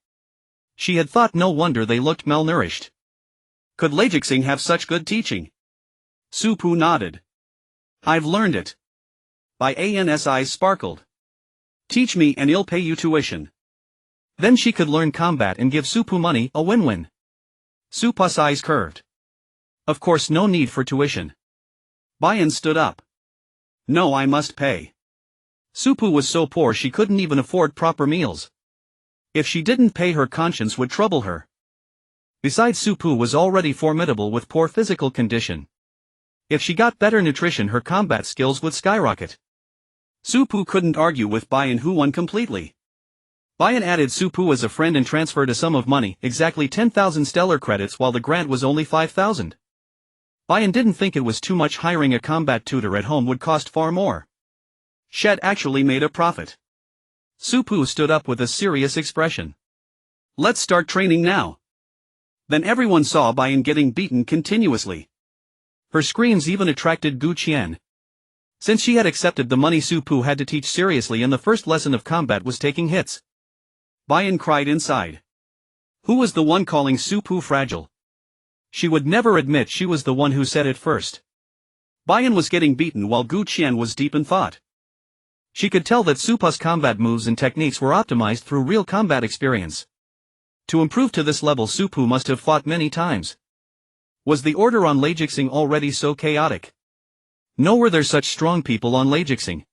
She had thought no wonder they looked malnourished. Could Leijixing have such good teaching? Supu nodded. I've learned it. Bayan's eyes sparkled. Teach me and I'll pay you tuition. Then she could learn combat and give Supu money, a win-win. Supa's eyes curved. Of course, no need for tuition. Bayan stood up. No, I must pay. Supu was so poor she couldn't even afford proper meals. If she didn't pay, her conscience would trouble her. Besides, Supu was already formidable with poor physical condition. If she got better nutrition, her combat skills would skyrocket. Supu couldn't argue with Bayan, who won completely. Bayan added Supu as a friend and transferred a sum of money, exactly 10,000 stellar credits, while the grant was only 5,000. Bayan didn't think it was too much. Hiring a combat tutor at home would cost far more. Shed actually made a profit. Supu stood up with a serious expression. Let's start training now. Then everyone saw Bayan getting beaten continuously. Her screams even attracted Guqian. Since she had accepted the money, Supu had to teach seriously, and the first lesson of combat was taking hits. Bayan cried inside. Who was the one calling Supu fragile? She would never admit she was the one who said it first. Bayan was getting beaten while Guqian was deep in thought. She could tell that Supa's combat moves and techniques were optimized through real combat experience. To improve to this level, Supu must have fought many times. Was the order on Leijixing already so chaotic? No, were there such strong people on Leijixing?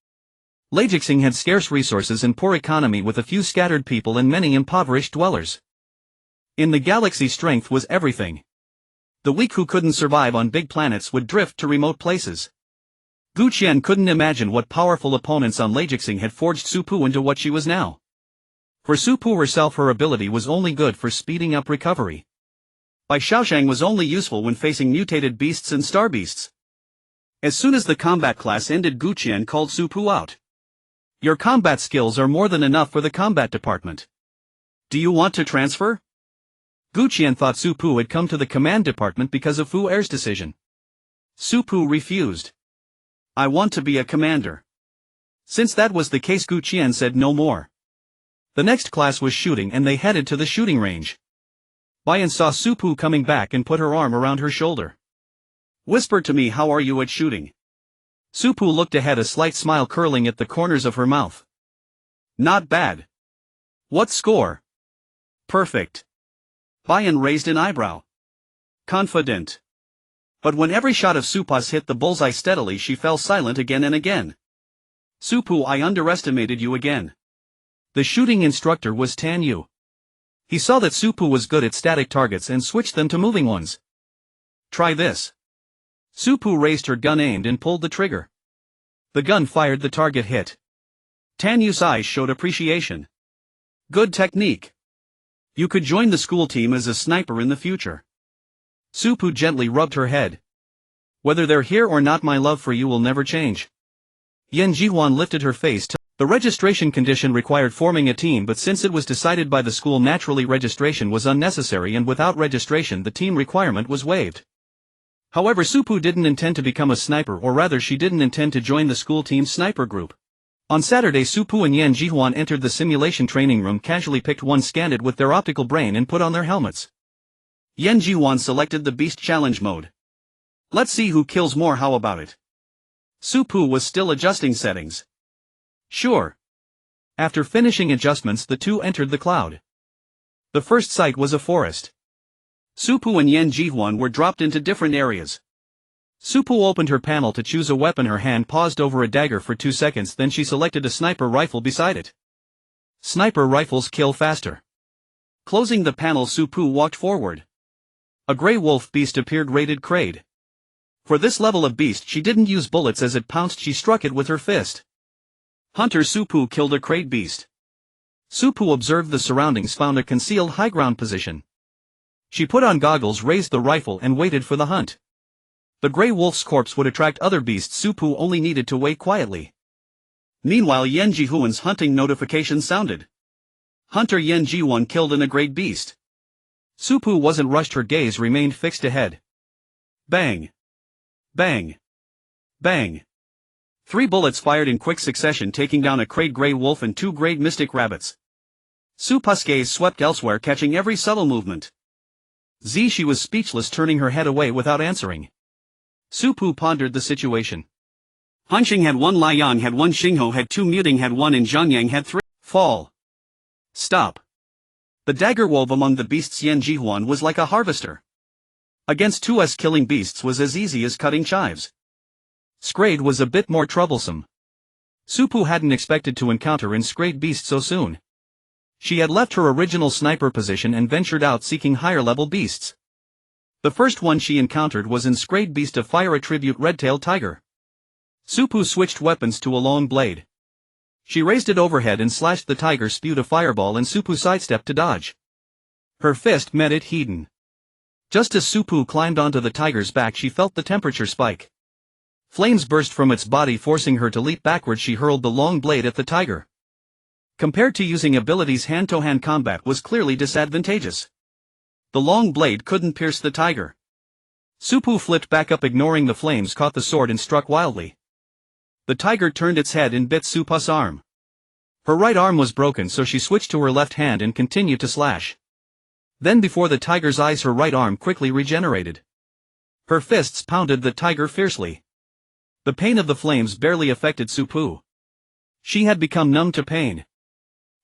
Leijixing had scarce resources and poor economy, with a few scattered people and many impoverished dwellers. In the galaxy, strength was everything. The weak who couldn't survive on big planets would drift to remote places. Gu Qian couldn't imagine what powerful opponents on Lajixing had forged Su Pu into what she was now. For Su Pu herself, her ability was only good for speeding up recovery. Bai Xiaoshang was only useful when facing mutated beasts and star beasts. As soon as the combat class ended, Gu Qian called Su Pu out. Your combat skills are more than enough for the combat department. Do you want to transfer? Gu Qian thought Su Pu had come to the command department because of Fu Er's decision. Su Pu refused. I want to be a commander. Since that was the case, Gu Qian said no more. The next class was shooting and they headed to the shooting range. Baiyan saw Su Pu coming back and put her arm around her shoulder. Whisper to me, how are you at shooting? Su Pu looked ahead, a slight smile curling at the corners of her mouth. Not bad. What score? Perfect. Baiyan raised an eyebrow. Confident. But when every shot of Su Pu's hit the bullseye steadily, she fell silent again and again. Su Pu, I underestimated you again. The shooting instructor was Tan Yu. He saw that Su Pu was good at static targets and switched them to moving ones. Try this. Su Pu raised her gun, aimed and pulled the trigger. The gun fired, the target hit. Tan Yu's eyes showed appreciation. Good technique. You could join the school team as a sniper in the future. Su Pu gently rubbed her head. Whether they're here or not, my love for you will never change. Yan Jihuan lifted her face. The registration condition required forming a team, but since it was decided by the school, naturally registration was unnecessary, and without registration the team requirement was waived. However, Su Pu didn't intend to become a sniper, or rather she didn't intend to join the school team's sniper group. On Saturday, Su Pu and Yan Jihuan entered the simulation training room, casually picked one, scanned it with their optical brain and put on their helmets. Yan Jihuan selected the Beast Challenge mode. Let's see who kills more, how about it? Su Pu was still adjusting settings. Sure. After finishing adjustments, the two entered the cloud. The first site was a forest. Su Pu and Yan Jihuan were dropped into different areas. Su Pu opened her panel to choose a weapon. Her hand paused over a dagger for 2 seconds, then she selected a sniper rifle beside it. Sniper rifles kill faster. Closing the panel, Su Pu walked forward. A gray wolf beast appeared, rated Crade. For this level of beast she didn't use bullets. As it pounced, she struck it with her fist. Hunter Su Pu killed a Crade beast. Su Pu observed the surroundings, found a concealed high ground position. She put on goggles, raised the rifle and waited for the hunt. The gray wolf's corpse would attract other beasts. Su Pu only needed to wait quietly. Meanwhile, Yan Jihuan's hunting notification sounded. Hunter Yan Jihuan killed a great beast. Su Pu wasn't rushed, her gaze remained fixed ahead. Bang! Bang! Bang! 3 bullets fired in quick succession, taking down a Crade gray wolf and 2 grade mystic rabbits. Su Pu's gaze swept elsewhere, catching every subtle movement. She was speechless, turning her head away without answering. Su Pu pondered the situation. Hanxing had 1, Liang had 1, Xingho had 2, Muting had 1 and Zhangyang had 3. Fall. Stop. The dagger wove among the beasts. Yan Jihuan was like a harvester. Against 2s, killing beasts was as easy as cutting chives. Scrade was a bit more troublesome. Su Pu hadn't expected to encounter an Scrade beast so soon. She had left her original sniper position and ventured out seeking higher-level beasts. The first one she encountered was an Scrade beast of fire attribute, red-tailed tiger. Su Pu switched weapons to a long blade. She raised it overhead and slashed. The tiger spewed a fireball and Su Pu sidestepped to dodge. Her fist met it hidden. Just as Su Pu climbed onto the tiger's back, she felt the temperature spike. Flames burst from its body, forcing her to leap backwards. She hurled the long blade at the tiger. Compared to using abilities, hand-to-hand combat was clearly disadvantageous. The long blade couldn't pierce the tiger. Su Pu flipped back up, ignoring the flames, caught the sword and struck wildly. The tiger turned its head and bit Su Pu's arm. Her right arm was broken, so she switched to her left hand and continued to slash. Then, before the tiger's eyes, her right arm quickly regenerated. Her fists pounded the tiger fiercely. The pain of the flames barely affected Su Pu. She had become numb to pain.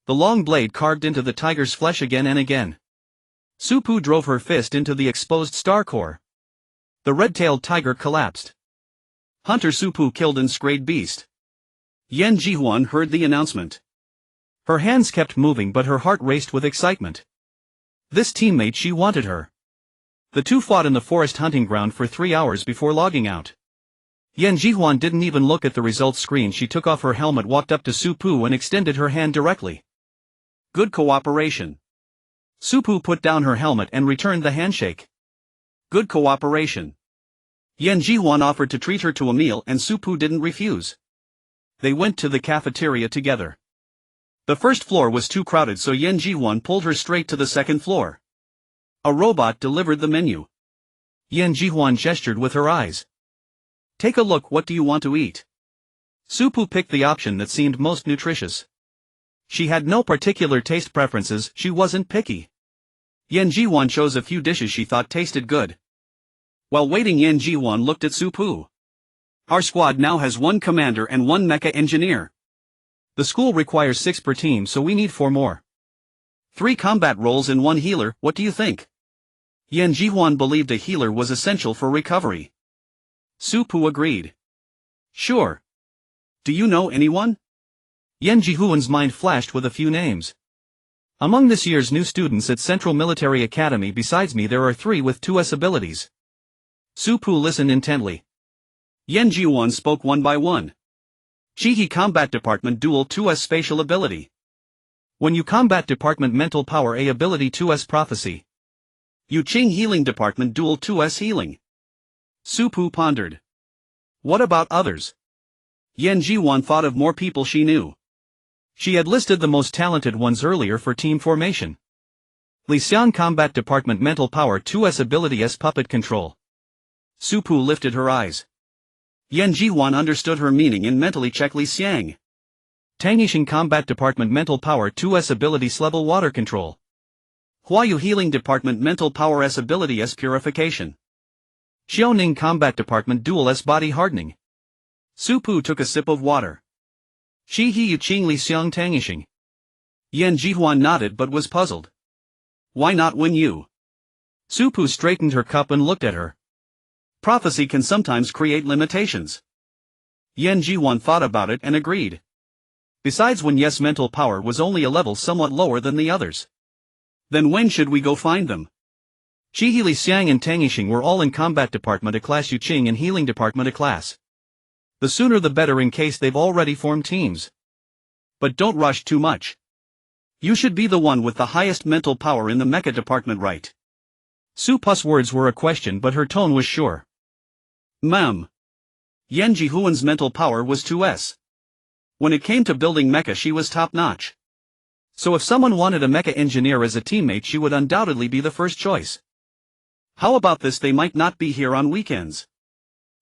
The long blade carved into the tiger's flesh again and again. Su Pu drove her fist into the exposed star core. The red-tailed tiger collapsed. Hunter Su Pu killed an Scrade beast. Yan Jihuan heard the announcement. Her hands kept moving, but her heart raced with excitement. This teammate, she wanted her. The two fought in the forest hunting ground for 3 hours before logging out. Yan Jihuan didn't even look at the results screen. She took off her helmet, walked up to Su Pu and extended her hand directly. Good cooperation. Su Pu put down her helmet and returned the handshake. Good cooperation. Yan Jihuan offered to treat her to a meal and Su Pu didn't refuse. They went to the cafeteria together. The first floor was too crowded, so Yan Jihuan pulled her straight to the second floor. A robot delivered the menu. Yan Jihuan gestured with her eyes. Take a look, what do you want to eat? Su Pu picked the option that seemed most nutritious. She had no particular taste preferences, she wasn't picky. Yan Jihuan chose a few dishes she thought tasted good. While waiting, Yan Jihuan looked at Su Pu. Our squad now has 1 commander and 1 mecha engineer. The school requires 6 per team, so we need 4 more. 3 combat roles and 1 healer, what do you think? Yan Jihuan believed a healer was essential for recovery. Su Pu agreed. Sure. Do you know anyone? Yan Jihuan's mind flashed with a few names. Among this year's new students at Central Military Academy besides me there are 3 with 2S abilities. Su Pu listened intently. Yan Jihuan spoke one by one. Chihi Combat Department Dual 2S Spatial Ability. When you Combat Department Mental Power A Ability 2S Prophecy. Yu Qing Healing Department Dual 2S Healing. Su Pu pondered. What about others? Yan Jihuan thought of more people she knew. She had listed the most talented ones earlier for team formation. Li Xian Combat Department Mental Power 2S Ability S Puppet Control. Su Pu lifted her eyes. Yan Jihuan understood her meaning and mentally checked Li Xiang. Tang Yixing Combat Department Mental Power 2S Ability S Level Water Control. Huayu Healing Department Mental Power S Ability S Purification. Xiaoning Combat Department Dual S Body Hardening. Su Pu took a sip of water. Shi He Yu Qing Li Xiang Tang Yixing. Yan Jihuan nodded but was puzzled. Why not when you? Su Pu straightened her cup and looked at her. Prophecy can sometimes create limitations. Yan Jihuan thought about it and agreed. Besides, when Yes mental power was only a level somewhat lower than the others. Then when should we go find them? Shi Li Xiang and Tang Yixing were all in Combat Department A class, Yu Qing and Healing Department A class. The sooner the better in case they've already formed teams. But don't rush too much. You should be the one with the highest mental power in the mecha department, right? Su Pu's words were a question but her tone was sure. Ma'am. Yan Jihuan's mental power was 2S. When it came to building mecha she was top-notch. So if someone wanted a mecha engineer as a teammate she would undoubtedly be the first choice. How about this, they might not be here on weekends.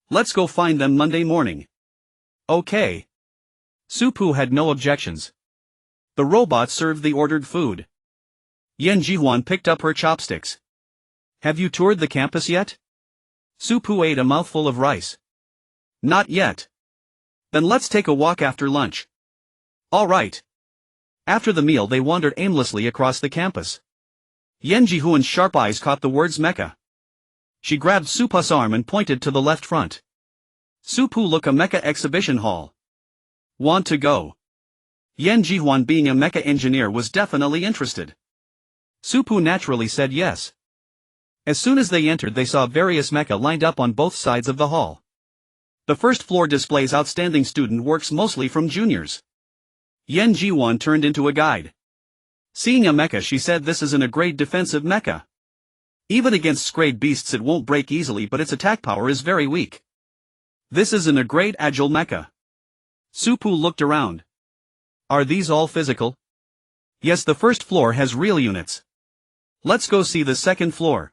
Let's go find them Monday morning. Okay. Su Pu had no objections. The robot served the ordered food. Yan Jihuan picked up her chopsticks. Have you toured the campus yet? Su Pu ate a mouthful of rice. Not yet. Then let's take a walk after lunch. All right. After the meal they wandered aimlessly across the campus. Yan Jihuan's sharp eyes caught the words mecha. She grabbed Su Pu's arm and pointed to the left front. Su Pu, look, a mecha exhibition hall. Want to go? Yan Jihuan, being a mecha engineer, was definitely interested. Su Pu naturally said yes. As soon as they entered they saw various mecha lined up on both sides of the hall. The first floor displays outstanding student works mostly from juniors. Yan Jihuan turned into a guide. Seeing a mecha she said, this isn't a great defensive mecha. Even against scrayed beasts it won't break easily, but its attack power is very weak. This isn't a great agile mecha. Su Pu looked around. Are these all physical? Yes, the first floor has real units. Let's go see the second floor.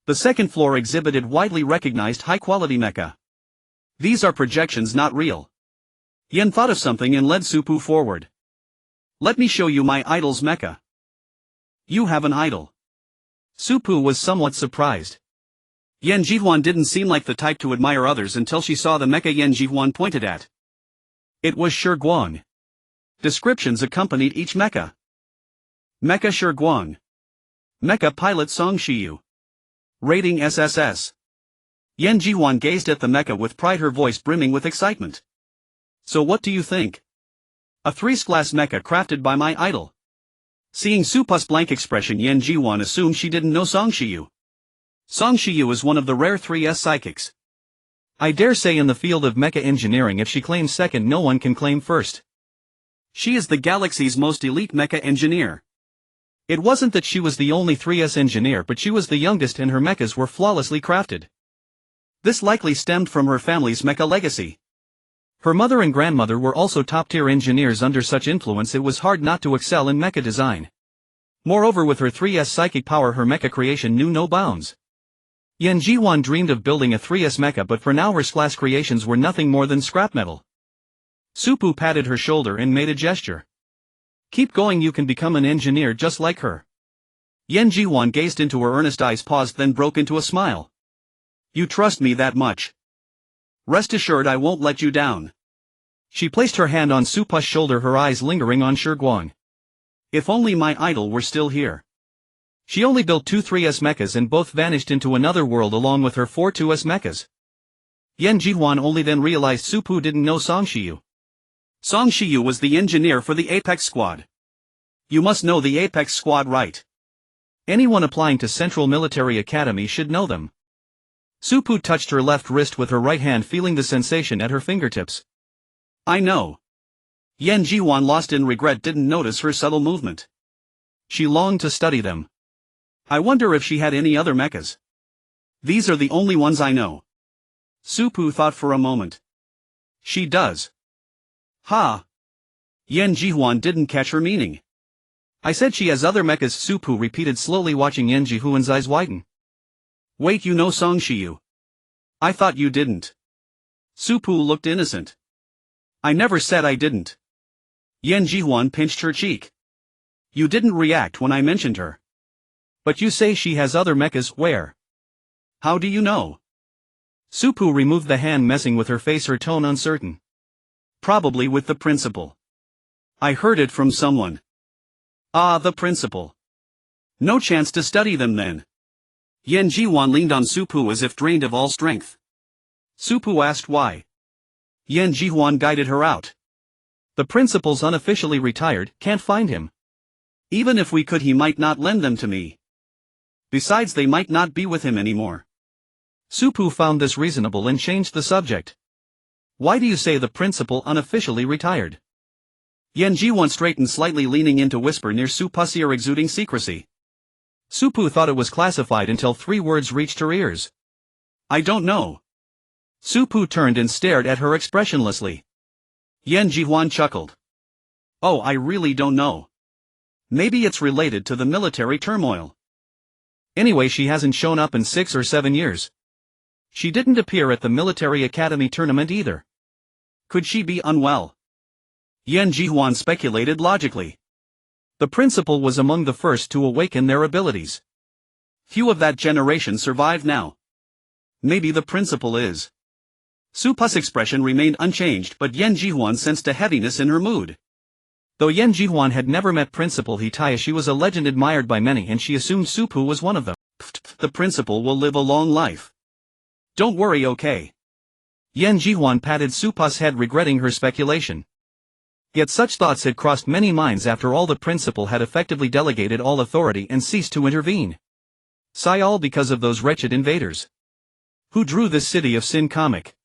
The second floor exhibited widely recognized high-quality mecha. These are projections, not real. Yan thought of something and led Su Pu forward. Let me show you my idol's mecha. You have an idol. Su Pu was somewhat surprised. Yan Jihuan didn't seem like the type to admire others until she saw the mecha Yan Jihuan pointed at. It was Shi Guang. Descriptions accompanied each mecha. Mecha Shi Guang. Mecha Pilot Song Shiyu. Rating SSS. Yan Jihuan gazed at the mecha with pride, her voice brimming with excitement. So what do you think? A 3S class mecha crafted by my idol. Seeing Supa's blank expression, Yan Jiwan assumed she didn't know Song Shiyu. Song Shiyu is one of the rare 3S psychics. I dare say in the field of mecha engineering, if she claims second, no one can claim first. She is the galaxy's most elite mecha engineer. It wasn't that she was the only 3S engineer, but she was the youngest and her mechas were flawlessly crafted. This likely stemmed from her family's mecha legacy. Her mother and grandmother were also top-tier engineers. Under such influence, it was hard not to excel in mecha design. Moreover, with her 3S psychic power, her mecha creation knew no bounds. Yan Jiwan dreamed of building a 3S mecha, but for now her class creations were nothing more than scrap metal. Supu patted her shoulder and made a gesture. Keep going, you can become an engineer just like her. Yan Jiwan gazed into her earnest eyes, paused, then broke into a smile. You trust me that much? Rest assured I won't let you down. She placed her hand on Supa's shoulder, her eyes lingering on Shiguang. If only my idol were still here. She only built 2 3S mechas and both vanished into another world along with her 4 2S mechas. Yan Jiwan only then realized Supu didn't know Song Shiyu. Song Shiyu was the engineer for the Apex Squad. You must know the Apex Squad, right? Anyone applying to Central Military Academy should know them. Supu touched her left wrist with her right hand, feeling the sensation at her fingertips. I know. Yan Jiwan, lost in regret, didn't notice her subtle movement. She longed to study them. I wonder if she had any other mechas. These are the only ones I know. Supu thought for a moment. She does. Ha! Yan Jiwan didn't catch her meaning. I said she has other mechas, Supu repeated slowly, watching Yan Jihuan's eyes widen. Wait, you know Song Shiyu? I thought you didn't. Supu looked innocent. I never said I didn't. Yan Jihuan pinched her cheek. You didn't react when I mentioned her. But you say she has other mechas, where? How do you know? Supu removed the hand, messing with her face, her tone uncertain. Probably with the principal. I heard it from someone. Ah, the principal. No chance to study them then. Yan Jiwan leaned on Supu as if drained of all strength. Supu asked why. Yan Jihuan guided her out. The principal's unofficially retired, can't find him. Even if we could, he might not lend them to me. Besides, they might not be with him anymore. Supu found this reasonable and changed the subject. Why do you say the principal unofficially retired? Yan Jiwan straightened slightly, leaning in to whisper near Supu's ear, exuding secrecy. Supu thought it was classified until 3 words reached her ears. I don't know. Supu turned and stared at her expressionlessly. Yan Jihuan chuckled. Oh, I really don't know. Maybe it's related to the military turmoil. Anyway, she hasn't shown up in 6 or 7 years. She didn't appear at the military academy tournament either. Could she be unwell? Yan Jihuan speculated logically. The principal was among the first to awaken their abilities. Few of that generation survive now. Maybe the principal is. Supa's expression remained unchanged, but Yan Jihuan sensed a heaviness in her mood. Though Yan Jihuan had never met Principal Hitaya, she was a legend admired by many, and she assumed Supu was one of them. The principal will live a long life. Don't worry, okay? Yan Jihuan patted Supa's head, regretting her speculation. Yet such thoughts had crossed many minds. After all, the principal had effectively delegated all authority and ceased to intervene. Sigh, all because of those wretched invaders. Who drew this city of sin comic?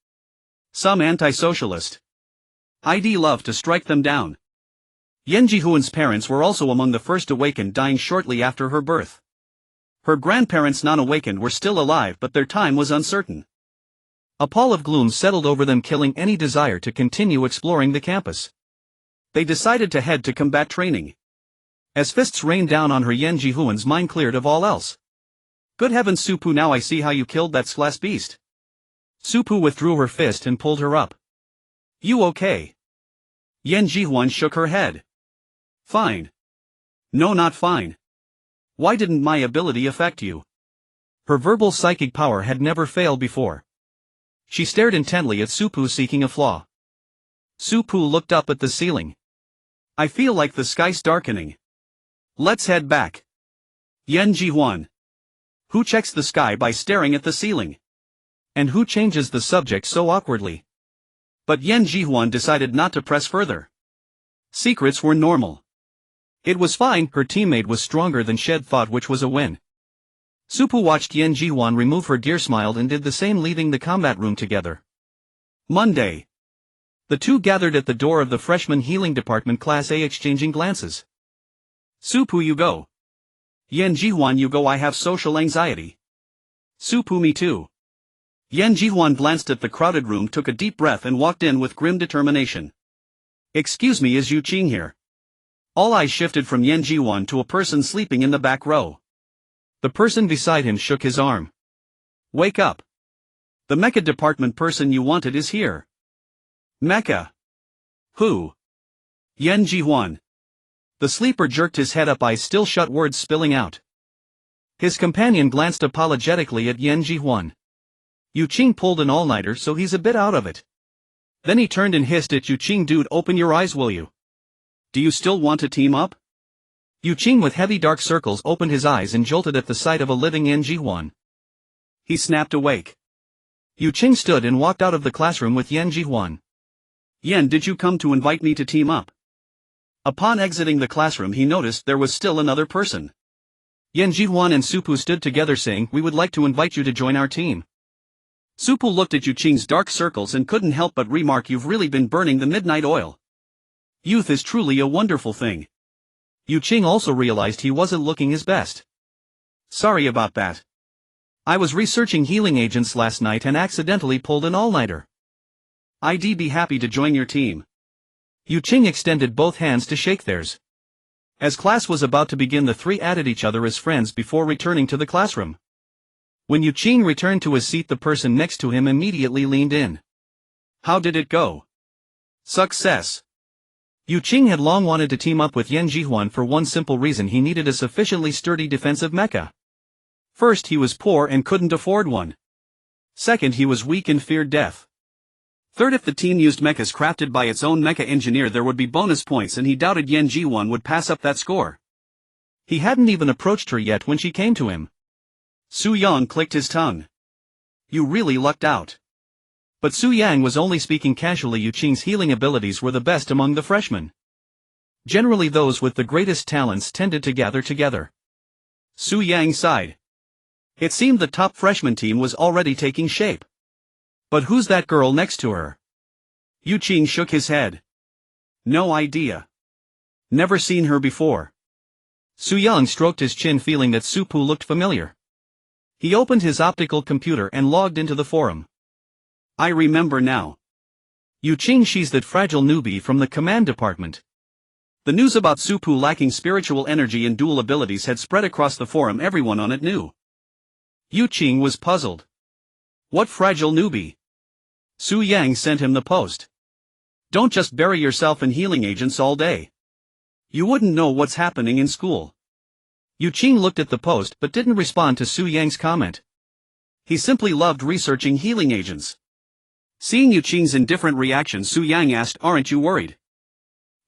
Some anti-socialist. I'd love to strike them down. Yan Jihuan's parents were also among the first awakened, dying shortly after her birth. Her grandparents, non-awakened, were still alive, but their time was uncertain. A pall of gloom settled over them, killing any desire to continue exploring the campus. They decided to head to combat training. As fists rained down on her, Yan Jihuan's mind cleared of all else. Good heavens, Supu, now I see how you killed that glass beast. Supu withdrew her fist and pulled her up. You okay? Yan Jihuan shook her head. Fine. No, not fine. Why didn't my ability affect you? Her verbal psychic power had never failed before. She stared intently at Supu, seeking a flaw. Supu looked up at the ceiling. I feel like the sky's darkening. Let's head back. Yan Jihuan. Who checks the sky by staring at the ceiling? And who changes the subject so awkwardly? But Yan Jihuan decided not to press further. Secrets were normal. It was fine, her teammate was stronger than she'd thought, which was a win. Supu watched Yan Jihuan remove her gear, smiled and did the same, leaving the combat room together. Monday. The two gathered at the door of the freshman healing department, Class A, exchanging glances. Supu, you go. Yan Jihuan, you go. I have social anxiety. Supu, me too. Yan Jihuan glanced at the crowded room, took a deep breath and walked in with grim determination. Excuse me, is Yu Qing here? All eyes shifted from Yan Jihuan to a person sleeping in the back row. The person beside him shook his arm. Wake up. The mecha department person you wanted is here. Mecha? Who? Yan Jihuan. The sleeper jerked his head up, eyes still shut, words spilling out. His companion glanced apologetically at Yan Jihuan. Yu Qing pulled an all-nighter, so he's a bit out of it. Then he turned and hissed at Yu Qing, dude, open your eyes, will you? Do you still want to team up? Yu Qing, with heavy dark circles, opened his eyes and jolted at the sight of a living Yan Jihuan. He snapped awake. Yu Qing stood and walked out of the classroom with Yan Jihuan. Yan, did you come to invite me to team up? Upon exiting the classroom, he noticed there was still another person. Yan Jihuan and Supu stood together, saying, we would like to invite you to join our team. Supu looked at Yu Qing's dark circles and couldn't help but remark, you've really been burning the midnight oil. Youth is truly a wonderful thing. Yu Qing also realized he wasn't looking his best. Sorry about that. I was researching healing agents last night and accidentally pulled an all-nighter. I'd be happy to join your team. Yu Qing extended both hands to shake theirs. As class was about to begin, the three added each other as friends before returning to the classroom. When Yu Qing returned to his seat, the person next to him immediately leaned in. How did it go? Success. Yu Qing had long wanted to team up with Yan Jihuan for one simple reason: he needed a sufficiently sturdy defensive mecha. First, he was poor and couldn't afford one. Second, he was weak and feared death. Third, if the team used mechas crafted by its own mecha engineer, there would be bonus points, and he doubted Yan Jihuan would pass up that score. He hadn't even approached her yet when she came to him. Su Yang clicked his tongue. You really lucked out. But Su Yang was only speaking casually. Yu Qing's healing abilities were the best among the freshmen. Generally, those with the greatest talents tended to gather together. Su Yang sighed. It seemed the top freshman team was already taking shape. But who's that girl next to her? Yu Qing shook his head. No idea. Never seen her before. Su Yang stroked his chin, feeling that Supu looked familiar. He opened his optical computer and logged into the forum. I remember now. Yu Qing, she's that fragile newbie from the command department. The news about Supu lacking spiritual energy and dual abilities had spread across the forum. Everyone on it knew. Yu Qing was puzzled. What fragile newbie? Su Yang sent him the post. Don't just bury yourself in healing agents all day. You wouldn't know what's happening in school. Yu Qing looked at the post but didn't respond to Su Yang's comment. He simply loved researching healing agents. Seeing Yu Qing's indifferent reaction, Su Yang asked, aren't you worried?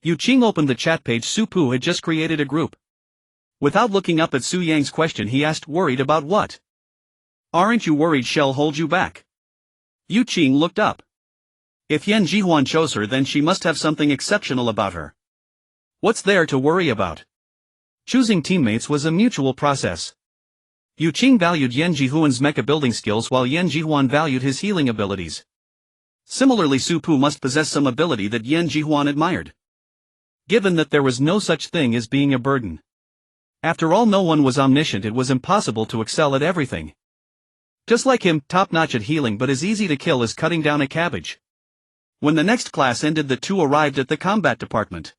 Yu Qing opened the chat page. Supu had just created a group. Without looking up at Su Yang's question, he asked, worried about what? Aren't you worried she'll hold you back? Yu Qing looked up. If Yan Jihuan chose her, then she must have something exceptional about her. What's there to worry about? Choosing teammates was a mutual process. Yu Qing valued Yan Jihuan's mecha building skills while Yan Jihuan valued his healing abilities. Similarly, Supu must possess some ability that Yan Jihuan admired. Given that there was no such thing as being a burden. After all, no one was omniscient. It was impossible to excel at everything. Just like him, top-notch at healing but as easy to kill as cutting down a cabbage. When the next class ended, the two arrived at the combat department.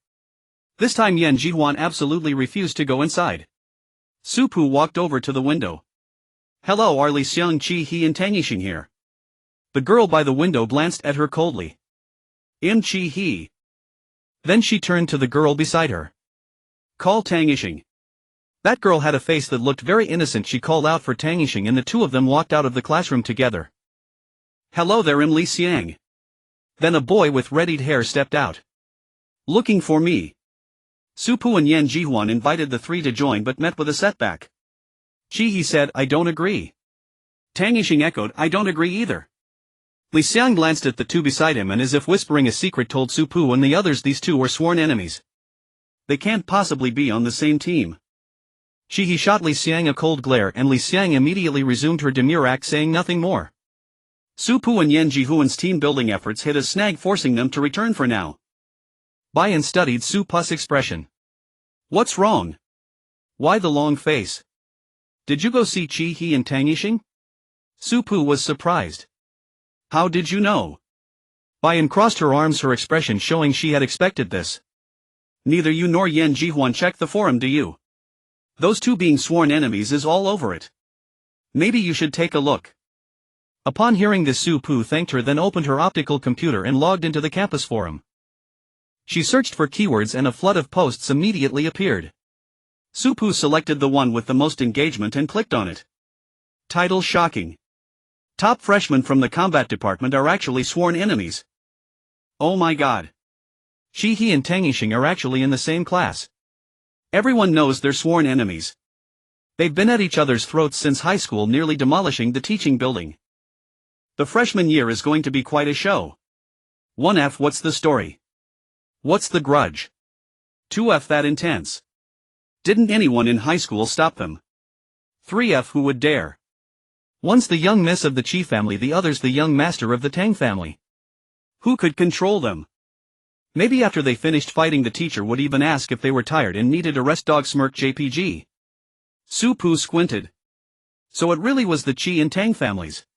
This time Yan Jihuan absolutely refused to go inside. Supu walked over to the window. Hello, are Li Xiang, Qi He and Tang Yixing here? The girl by the window glanced at her coldly. Qi He. Then she turned to the girl beside her. Call Tang Yixing. That girl had a face that looked very innocent. She called out for Tang Yixing and the two of them walked out of the classroom together. Hello there, Li Xiang. Then a boy with reddied hair stepped out. Looking for me. Supu and Yan Jihuan invited the three to join but met with a setback. Qi He said, I don't agree. Tang Yixing echoed, I don't agree either. Li Xiang glanced at the two beside him and, as if whispering a secret, told Supu and the others these two were sworn enemies. They can't possibly be on the same team. He shot Li Xiang a cold glare, and Li Xiang immediately resumed her demure act, saying nothing more. Su Pu and Yan Jihuan's team-building efforts hit a snag, forcing them to return for now. Bai studied Su Pu's expression. What's wrong? Why the long face? Did you go see Qi He and Tang Yixing? Su Pu was surprised. How did you know? Bai crossed her arms, her expression showing she had expected this. Neither you nor Yan Jihuan check the forum, do you? Those two being sworn enemies is all over it. Maybe you should take a look. Upon hearing this, Su Pu thanked her, then opened her optical computer and logged into the campus forum. She searched for keywords and a flood of posts immediately appeared. Su Pu selected the one with the most engagement and clicked on it. Title: Shocking. Top freshmen from the combat department are actually sworn enemies. Oh my god. Qi He and Tang Yixing are actually in the same class. Everyone knows they're sworn enemies. They've been at each other's throats since high school, nearly demolishing the teaching building. The freshman year is going to be quite a show. 1F, what's the story? What's the grudge? 2F, that intense. Didn't anyone in high school stop them? 3F, who would dare? One's the young miss of the Qi family, the other's the young master of the Tang family. Who could control them? Maybe after they finished fighting, the teacher would even ask if they were tired and needed a rest. Dog smirk JPG. Su Pu squinted. So it really was the Qi and Tang families.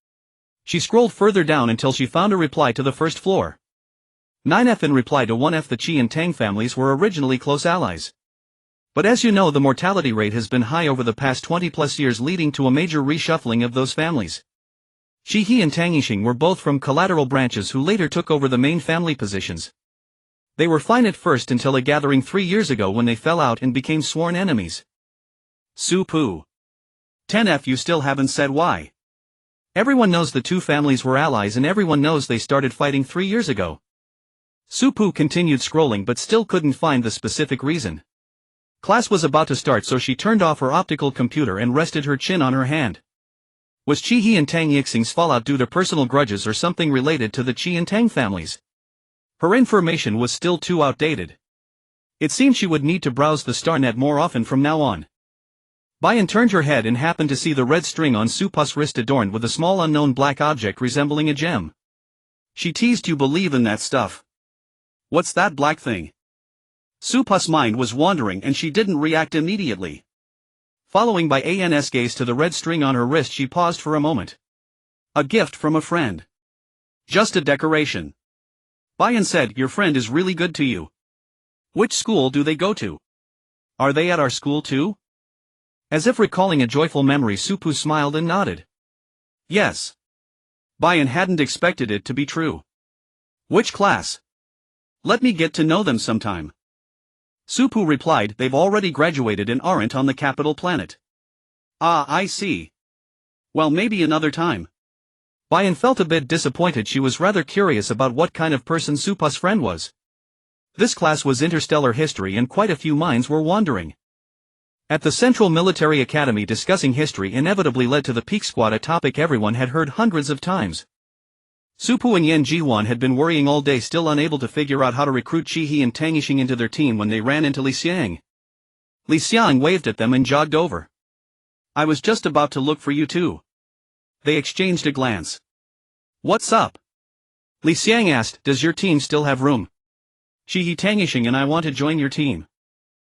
She scrolled further down until she found a reply to the first floor. 9F, in reply to 1F, the Qi and Tang families were originally close allies. But as you know, the mortality rate has been high over the past 20+ years, leading to a major reshuffling of those families. Qi He and Tang Yixing were both from collateral branches who later took over the main family positions. They were fine at first until a gathering 3 years ago when they fell out and became sworn enemies. Su Pu. 10F, you still haven't said why. Everyone knows the two families were allies and everyone knows they started fighting 3 years ago. Su Pu continued scrolling but still couldn't find the specific reason. Class was about to start, so she turned off her optical computer and rested her chin on her hand. Was Qi He and Tang Yixing's fallout due to personal grudges or something related to the Qi and Tang families? Her information was still too outdated. It seemed she would need to browse the StarNet more often from now on. Bayan turned her head and happened to see the red string on Su Pu's wrist adorned with a small unknown black object resembling a gem. She teased, you believe in that stuff? What's that black thing? Su Pu's mind was wandering and she didn't react immediately. Following by An's gaze to the red string on her wrist, she paused for a moment. A gift from a friend. Just a decoration. Bayan said, your friend is really good to you. Which school do they go to? Are they at our school too? As if recalling a joyful memory, Su Pu smiled and nodded. Yes. Bayan hadn't expected it to be true. Which class? Let me get to know them sometime. Su Pu replied, they've already graduated and aren't on the capital planet. Ah, I see. Well, maybe another time. Bayan felt a bit disappointed. She was rather curious about what kind of person Su Pu's friend was. This class was interstellar history and quite a few minds were wandering. At the Central Military Academy, discussing history inevitably led to the Peak Squad, a topic everyone had heard hundreds of times. Su Pu and Yan Jihuan had been worrying all day, still unable to figure out how to recruit Qi He and Tang Yixing into their team when they ran into Li Xiang. Li Xiang waved at them and jogged over. I was just about to look for you too. They exchanged a glance. What's up? Li Xiang asked, does your team still have room? Qi He, Tang Yixing and I want to join your team.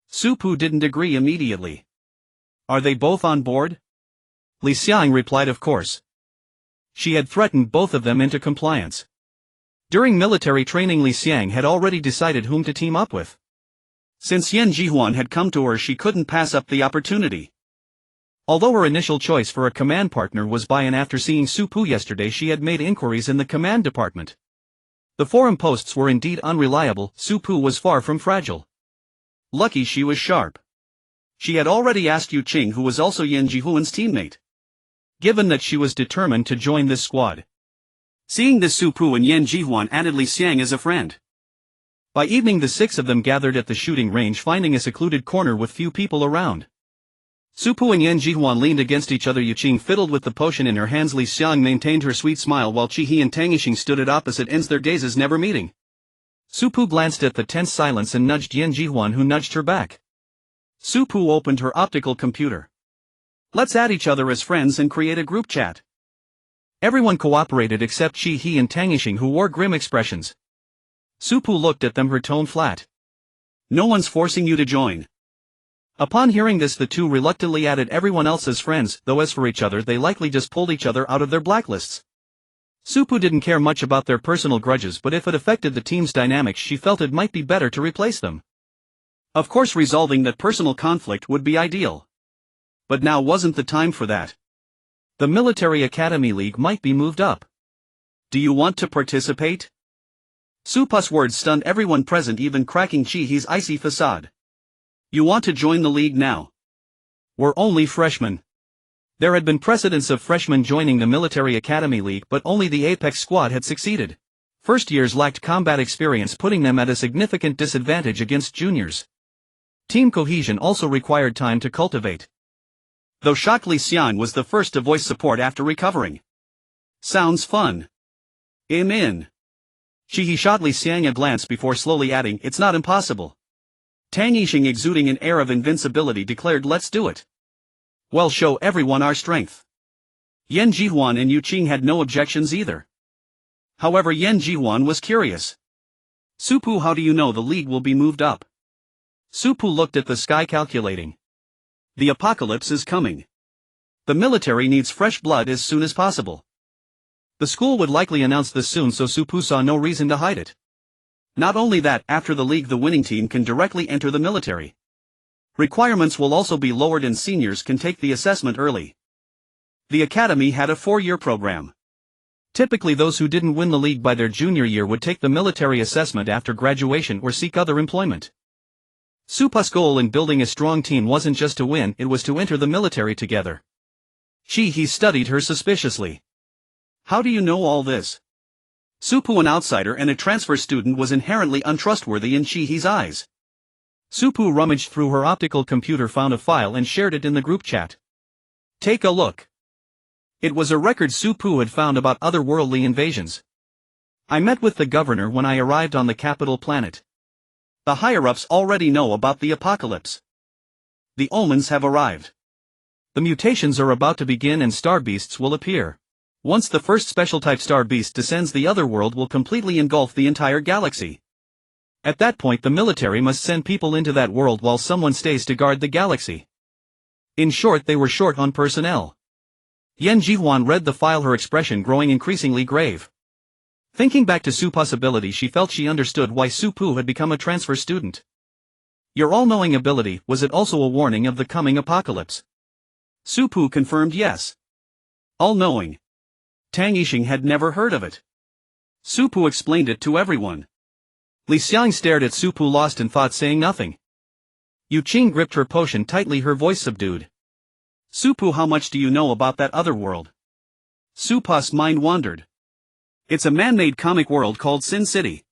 Su Pu didn't agree immediately. Are they both on board? Li Xiang replied, of course. She had threatened both of them into compliance. During military training, Li Xiang had already decided whom to team up with. Since Yan Jihuan had come to her, she couldn't pass up the opportunity. Although her initial choice for a command partner was Bayan, after seeing Su Pu yesterday she had made inquiries in the command department. The forum posts were indeed unreliable. Su Pu was far from fragile. Lucky she was sharp. She had already asked Yu Qing, who was also Yan Jihuan's teammate. Given that she was determined to join this squad. Seeing this, Su Pu and Yan Jihuan added Li Xiang as a friend. By evening, the six of them gathered at the shooting range, finding a secluded corner with few people around. Su Pu and Yan Jihuan leaned against each other. Yu Qing fiddled with the potion in her hands. Li Xiang maintained her sweet smile while Qi He and Tang Yixing stood at opposite ends, their gazes never meeting. Supu glanced at the tense silence and nudged Yen Jihuan, who nudged her back. Supu opened her optical computer. Let's add each other as friends and create a group chat. Everyone cooperated except Chi He and Tang Yixing, who wore grim expressions. Supu looked at them, her tone flat. No one's forcing you to join. Upon hearing this, the two reluctantly added everyone else as friends, though as for each other they likely just pulled each other out of their blacklists. Supu didn't care much about their personal grudges, but if it affected the team's dynamics she felt it might be better to replace them. Of course, resolving that personal conflict would be ideal. But now wasn't the time for that. The Military Academy League might be moved up. Do you want to participate? Supu's words stunned everyone present, even cracking Chi He's icy facade. You want to join the league now? We're only freshmen. There had been precedents of freshmen joining the Military Academy League, but only the Apex squad had succeeded. First years lacked combat experience, putting them at a significant disadvantage against juniors. Team cohesion also required time to cultivate. Though Li Xian was the first to voice support after recovering. Sounds fun. I'm in. He shot Li Xiang a glance before slowly adding, it's not impossible. Tang Yixing, exuding an air of invincibility, declared, let's do it. We'll show everyone our strength. Yen Jihuan and Yu Qing had no objections either. However, Yen Jihuan was curious. Supu, how do you know the league will be moved up? Supu looked at the sky, calculating. The apocalypse is coming. The military needs fresh blood as soon as possible. The school would likely announce this soon, so Supu saw no reason to hide it. Not only that, after the league the winning team can directly enter the military. Requirements will also be lowered and seniors can take the assessment early. The academy had a 4-year program. Typically those who didn't win the league by their junior year would take the military assessment after graduation or seek other employment. Supu's goal in building a strong team wasn't just to win, it was to enter the military together. He studied her suspiciously. How do you know all this? Supu, an outsider and a transfer student, was inherently untrustworthy in He's eyes. Supu rummaged through her optical computer, found a file and shared it in the group chat. Take a look. It was a record Supu had found about otherworldly invasions. I met with the governor when I arrived on the capital planet. The higher-ups already know about the apocalypse. The omens have arrived. The mutations are about to begin and star beasts will appear. Once the first special-type star beast descends, the otherworld will completely engulf the entire galaxy. At that point the military must send people into that world while someone stays to guard the galaxy. In short, they were short on personnel. Yen Jihuan read the file, her expression growing increasingly grave. Thinking back to Supu's ability, she felt she understood why Supu had become a transfer student. Your all-knowing ability, was it also a warning of the coming apocalypse? Supu confirmed yes. All-knowing. Tang Yixing had never heard of it. Supu explained it to everyone. Li Xiang stared at Supu, lost in thought, saying nothing. Yu Qing gripped her potion tightly, her voice subdued. Supu, how much do you know about that other world? Supu's mind wandered. It's a man-made comic world called Sin City.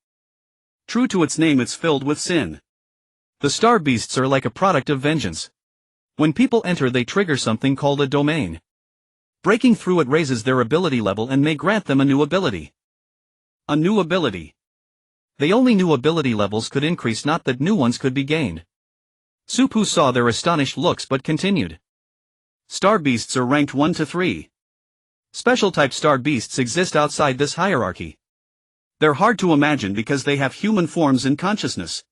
True to its name, it's filled with sin. The star beasts are like a product of vengeance. When people enter, they trigger something called a domain. Breaking through it raises their ability level and may grant them a new ability. A new ability. They only new ability levels could increase, not that new ones could be gained. Supu saw their astonished looks but continued. Star beasts are ranked 1 to 3. Special-type star beasts exist outside this hierarchy. They're hard to imagine because they have human forms and consciousness.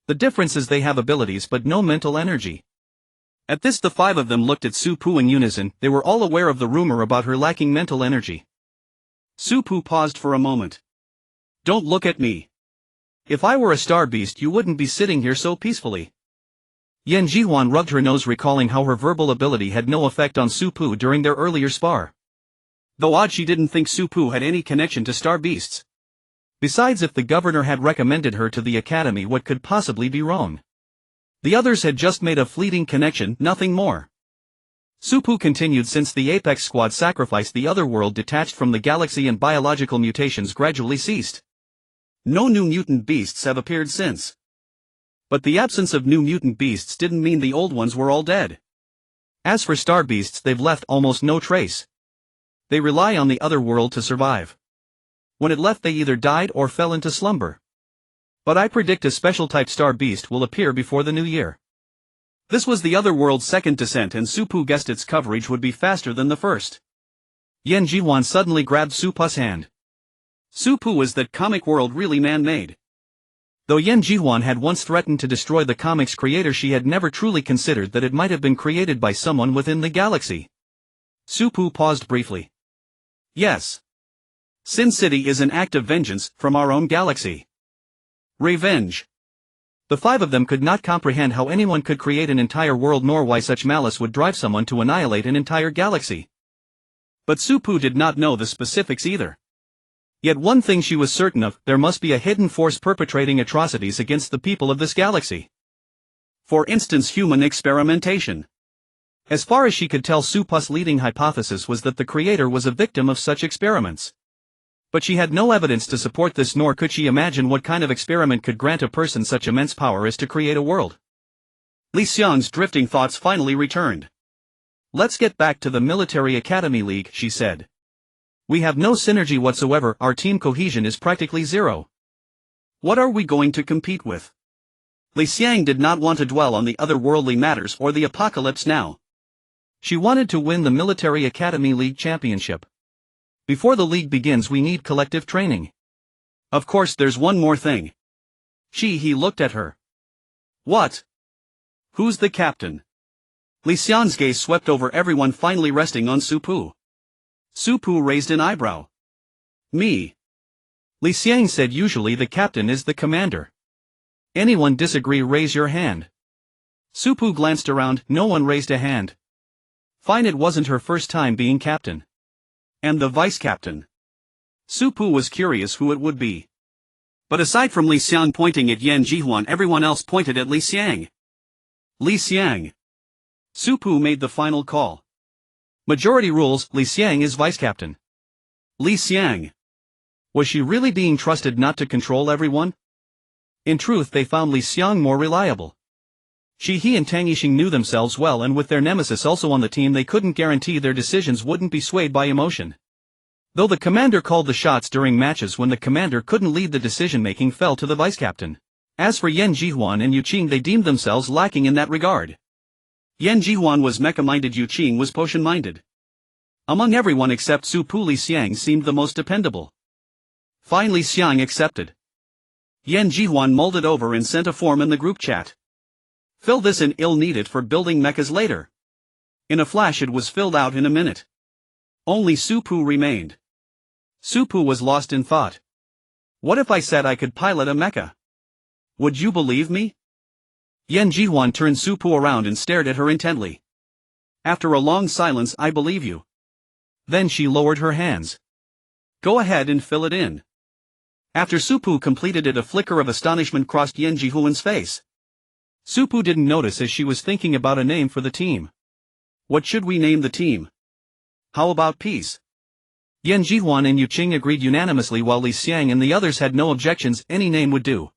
The difference is they have abilities but no mental energy. At this the 5 of them looked at Supu in unison. They were all aware of the rumor about her lacking mental energy. Supu paused for a moment. Don't look at me. If I were a star beast you wouldn't be sitting here so peacefully. Yen Jihuan rubbed her nose, recalling how her verbal ability had no effect on Supu during their earlier spar. Though odd, she didn't think Supu had any connection to star beasts. Besides, if the governor had recommended her to the academy, what could possibly be wrong? The others had just made a fleeting connection, nothing more. Supu continued, since the Apex squad sacrificed the other world detached from the galaxy and biological mutations gradually ceased. No new mutant beasts have appeared since. But the absence of new mutant beasts didn't mean the old ones were all dead. As for star beasts, they've left almost no trace. They rely on the other world to survive. When it left, they either died or fell into slumber. But I predict a special type star beast will appear before the new year. This was the other world's second descent and Supu guessed its coverage would be faster than the first. Yan Jihuan suddenly grabbed Supu's hand. Supu, is that comic world really man-made? Though Yan Jihuan had once threatened to destroy the comic's creator, she had never truly considered that it might have been created by someone within the galaxy. Supu paused briefly. Yes. Sin City is an act of vengeance from our own galaxy. Revenge. The five of them could not comprehend how anyone could create an entire world nor why such malice would drive someone to annihilate an entire galaxy. But Supu did not know the specifics either. Yet one thing she was certain of, there must be a hidden force perpetrating atrocities against the people of this galaxy. For instance, human experimentation. As far as she could tell, Supu's leading hypothesis was that the creator was a victim of such experiments. But she had no evidence to support this, nor could she imagine what kind of experiment could grant a person such immense power as to create a world. Li Xiang's drifting thoughts finally returned. Let's get back to the Military Academy League, she said. We have no synergy whatsoever, our team cohesion is practically zero. What are we going to compete with? Li Xiang did not want to dwell on the otherworldly matters or the apocalypse now. She wanted to win the Military Academy League championship. Before the league begins, we need collective training. Of course, there's one more thing. He looked at her. What? Who's the captain? Li Xiang's gaze swept over everyone, finally resting on Supu. Supu raised an eyebrow. Me. Li Xiang said, usually the captain is the commander. Anyone disagree? Raise your hand. Supu glanced around, no one raised a hand. Fine, it wasn't her first time being captain. And the vice-captain? Supu was curious who it would be. But aside from Li Xiang pointing at Yan Jihuan, everyone else pointed at Li Xiang. Li Xiang. Supu made the final call. Majority rules, Li Xiang is vice-captain. Li Xiang. Was she really being trusted not to control everyone? In truth, they found Li Xiang more reliable. He and Tang Yixing knew themselves well, and with their nemesis also on the team, they couldn't guarantee their decisions wouldn't be swayed by emotion. Though the commander called the shots during matches, when the commander couldn't lead, the decision-making fell to the vice-captain. As for Yan Jihuan and Yu Qing, they deemed themselves lacking in that regard. Yan Jihuan was mecha-minded, Yu Qing was potion-minded. Among everyone except Supu, Li Xiang seemed the most dependable. Fine, Li Xiang accepted. Yan Jihuan mulled it over and sent a form in the group chat. Fill this in, ill needed for building mechas later. In a flash it was filled out in a minute. Only Supu remained. Supu was lost in thought. What if I said I could pilot a mecha? Would you believe me? Yan Jihuan turned Supu around and stared at her intently. After a long silence, I believe you. Then she lowered her hands. Go ahead and fill it in. After Supu completed it, a flicker of astonishment crossed Yan Jihuan's face. Supu didn't notice, as she was thinking about a name for the team. What should we name the team? How about Peace? Yan Jihuan and Yu Qing agreed unanimously, while Li Xiang and the others had no objections. Any name would do.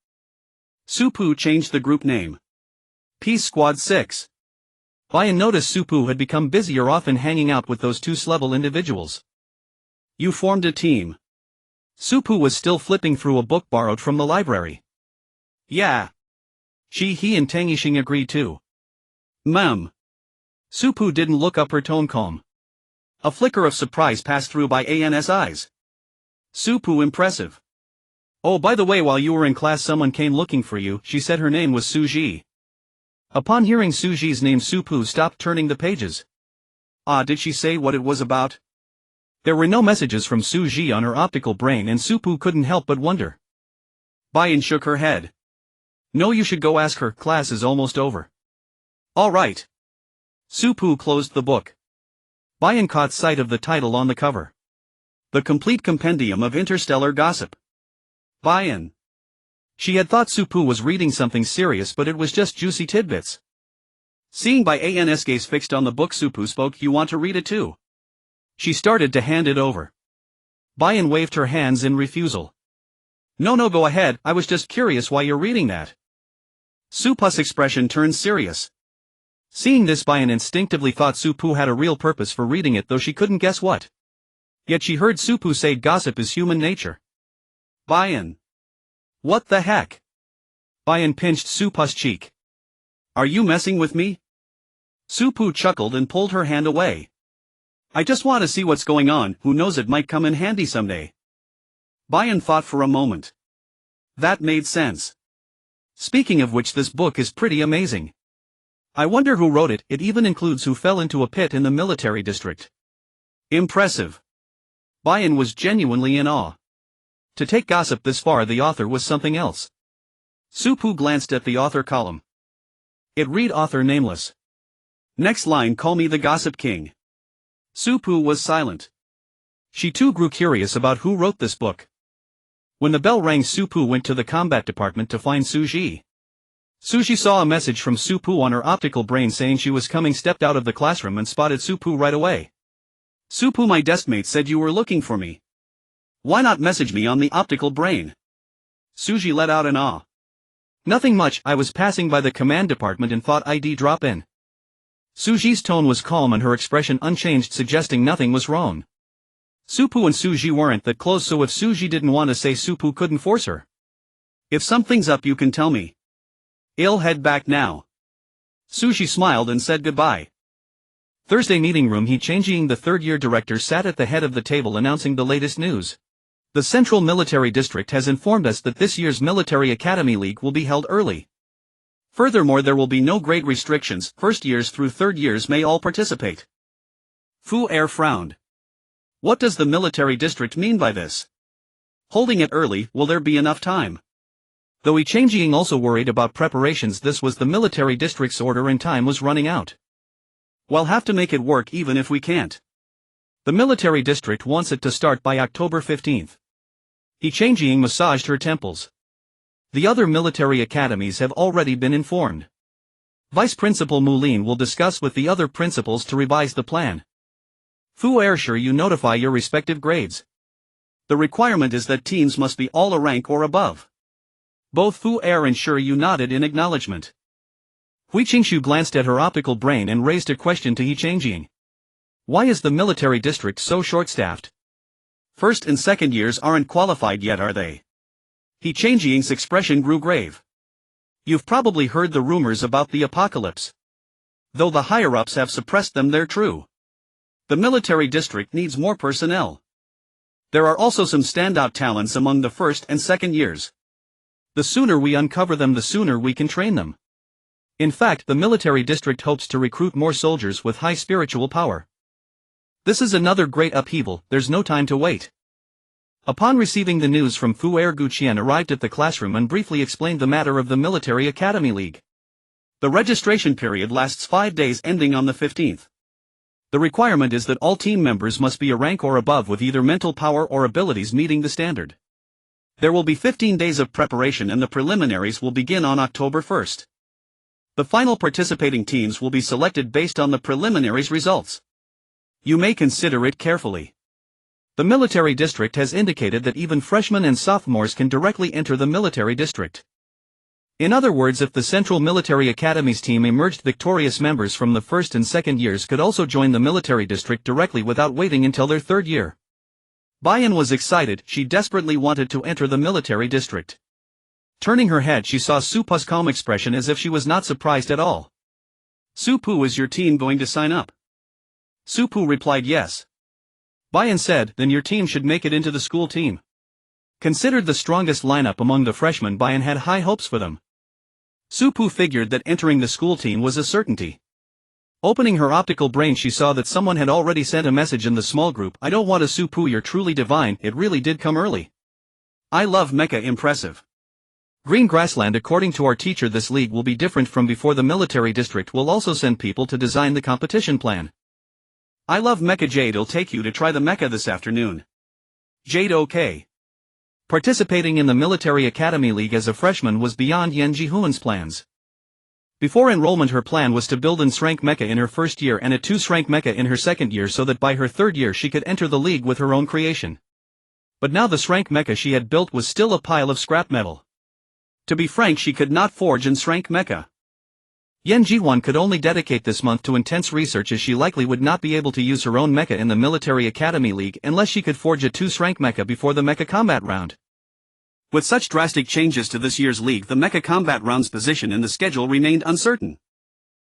Supu changed the group name. Peace Squad 6. Bayan noticed Supu had become busier, often hanging out with those two-level individuals. You formed a team. Supu was still flipping through a book borrowed from the library. Yeah. He and Tang Yixing agreed too. Ma'am. Supu didn't look up, her tone calm. A flicker of surprise passed through Bayan's eyes. Supu, impressive. Oh, by the way, while you were in class someone came looking for you. She said her name was Suji. Upon hearing Suji's name, Supu stopped turning the pages. Did she say what it was about? There were no messages from Suji on her optical brain, and Supu couldn't help but wonder. Bayan shook her head. No, you should go ask her, class is almost over. All right. Supu closed the book. Bayan caught sight of the title on the cover. The Complete Compendium of Interstellar Gossip. Bayan. She had thought Supu was reading something serious, but it was just juicy tidbits. Seeing Bayan's gaze fixed on the book, Supu spoke. You want to read it too? She started to hand it over. Bayan waved her hands in refusal. No, go ahead, I was just curious why you're reading that. Supu's expression turned serious. Seeing this, Bayan instinctively thought Supu had a real purpose for reading it, though she couldn't guess what. Yet she heard Supu say gossip is human nature. Bayan. What the heck? Bayan pinched Su-Pu's cheek. Are you messing with me? Su-Pu chuckled and pulled her hand away. I just want to see what's going on, who knows, it might come in handy someday. Bayan thought for a moment. That made sense. Speaking of which, this book is pretty amazing. I wonder who wrote it. It even includes who fell into a pit in the military district. Impressive. Bayan was genuinely in awe. To take gossip this far, the author was something else. Su-Pu glanced at the author column. It read author nameless. Next line, call me the gossip king. Su-Pu was silent. She too grew curious about who wrote this book. When the bell rang, Su-Pu went to the combat department to find Suji. Suji saw a message from Su-Pu on her optical brain saying she was coming, stepped out of the classroom and spotted Su-Pu right away. Su-Pu, my deskmate said you were looking for me. Why not message me on the optical brain? Suji let out an ah. Nothing much, I was passing by the command department and thought I'd drop in. Suji's tone was calm and her expression unchanged, suggesting nothing was wrong. Su-Pu and Suji weren't that close, so if Suji didn't want to say, Su-Pu couldn't force her. If something's up, you can tell me. I'll head back now. Suji smiled and said goodbye. Thursday meeting room. The third-year director sat at the head of the table announcing the latest news. The Central Military District has informed us that this year's Military Academy League will be held early. Furthermore, there will be no grade restrictions, first years through third years may all participate. Fu Er frowned. What does the military district mean by this? Holding it early, will there be enough time? Though Yi also worried about preparations, this was the military district's order and time was running out. We'll have to make it work even if we can't. The military district wants it to start by October 15th. Yi massaged her temples. The other military academies have already been informed. Vice Principal Moulin will discuss with the other principals to revise the plan. Fu Er, sure you notify your respective grades. The requirement is that teams must be all a rank or above. Both Fu Er and Sure you nodded in acknowledgement. Hui Qingshu glanced at her optical brain and raised a question to Yi Changjing. Why is the military district so short-staffed? First and second years aren't qualified yet, are they? Yi Changjing's expression grew grave. You've probably heard the rumors about the apocalypse. Though the higher-ups have suppressed them, they're true. The military district needs more personnel. There are also some standout talents among the first and second years. The sooner we uncover them, the sooner we can train them. In fact, the military district hopes to recruit more soldiers with high spiritual power. This is another great upheaval, there's no time to wait. Upon receiving the news from Fu Er, Gu Qian arrived at the classroom and briefly explained the matter of the Military Academy League. The registration period lasts 5 days ending on the 15th. The requirement is that all team members must be a rank or above with either mental power or abilities meeting the standard. There will be 15 days of preparation and the preliminaries will begin on October 1st. The final participating teams will be selected based on the preliminaries results. You may consider it carefully. The military district has indicated that even freshmen and sophomores can directly enter the military district. In other words, if the Central Military Academy's team emerged victorious, members from the first and second years could also join the military district directly without waiting until their third year. Bayan was excited, she desperately wanted to enter the military district. Turning her head, she saw Su-Pu's calm expression as if she was not surprised at all. Su-Pu, is your team going to sign up? Su-Pu replied yes. Bayan said, then your team should make it into the school team. Considered the strongest lineup among the freshmen, Bayan had high hopes for them. Su-Pu figured that entering the school team was a certainty. Opening her optical brain, she saw that someone had already sent a message in the small group. I don't want to, Su-Pu, you're truly divine, it really did come early. I love Mecha, impressive. Green Grassland, according to our teacher this league will be different from before. The military district will also send people to design the competition plan. I love Mecha. Jade, I'll take you to try the Mecha this afternoon. Jade, okay. Participating in the Military Academy League as a freshman was beyond Yan Jihuan's plans. Before enrollment, her plan was to build an S-rank mecha in her first year and a 2S-rank mecha in her second year so that by her third year she could enter the league with her own creation. But now the S-rank mecha she had built was still a pile of scrap metal. To be frank, she could not forge an S-rank mecha. Yan Jihuan could only dedicate this month to intense research, as she likely would not be able to use her own mecha in the Military Academy League unless she could forge a 2S-rank mecha before the mecha combat round. With such drastic changes to this year's league, the Mecha Combat Round's position in the schedule remained uncertain.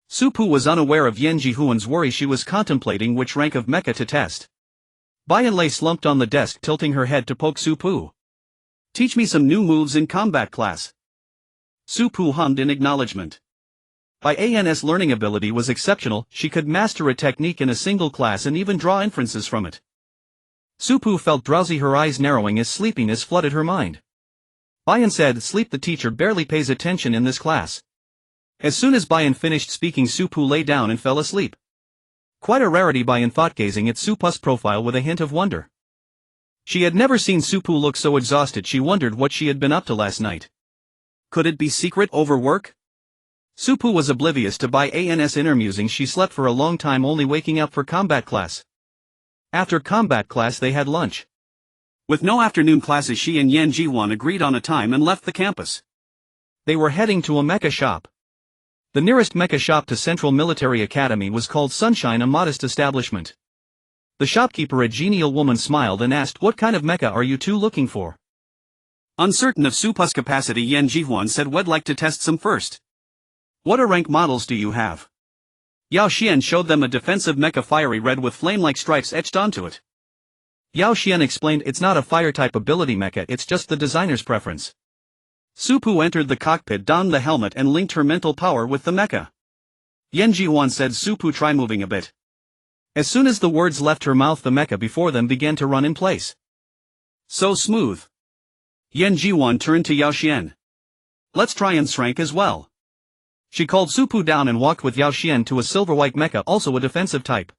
Supu was unaware of Yan Jihuan's worry. She was contemplating which rank of mecha to test. Bayan lay slumped on the desk, tilting her head to poke Supu. "Teach me some new moves in combat class." Supu hummed in acknowledgement. Bayan's learning ability was exceptional. She could master a technique in a single class and even draw inferences from it. Supu felt drowsy, her eyes narrowing as sleepiness flooded her mind. Bayan said, "Sleep, the teacher barely pays attention in this class." As soon as Bayan finished speaking, Supu lay down and fell asleep. Quite a rarity, Bayan thought, gazing at Supu's profile with a hint of wonder. She had never seen Supu look so exhausted. She wondered what she had been up to last night. Could it be secret overwork? Supu was oblivious to Bayan's inner musings. She slept for a long time, only waking up for combat class. After combat class they had lunch. With no afternoon classes, she and Yan Jihuan agreed on a time and left the campus. They were heading to a mecha shop. The nearest mecha shop to Central Military Academy was called Sunshine, a modest establishment. The shopkeeper, a genial woman, smiled and asked, "What kind of mecha are you two looking for?" Uncertain of Supu's capacity, Yan Jihuan said, "We'd like to test some first." "What rank models do you have?" Yao Xian showed them a defensive mecha, fiery red with flame-like stripes etched onto it. Yao Xian explained, "It's not a fire-type ability mecha, it's just the designer's preference." Supu entered the cockpit, donned the helmet and linked her mental power with the mecha. Yan Jihuan said, "Supu, try moving a bit." As soon as the words left her mouth, the mecha before them began to run in place. "So smooth." Yan Jihuan turned to Yao Xian. "Let's try and shrank as well." She called Supu down and walked with Yao Xian to a silver-white mecha, also a defensive type.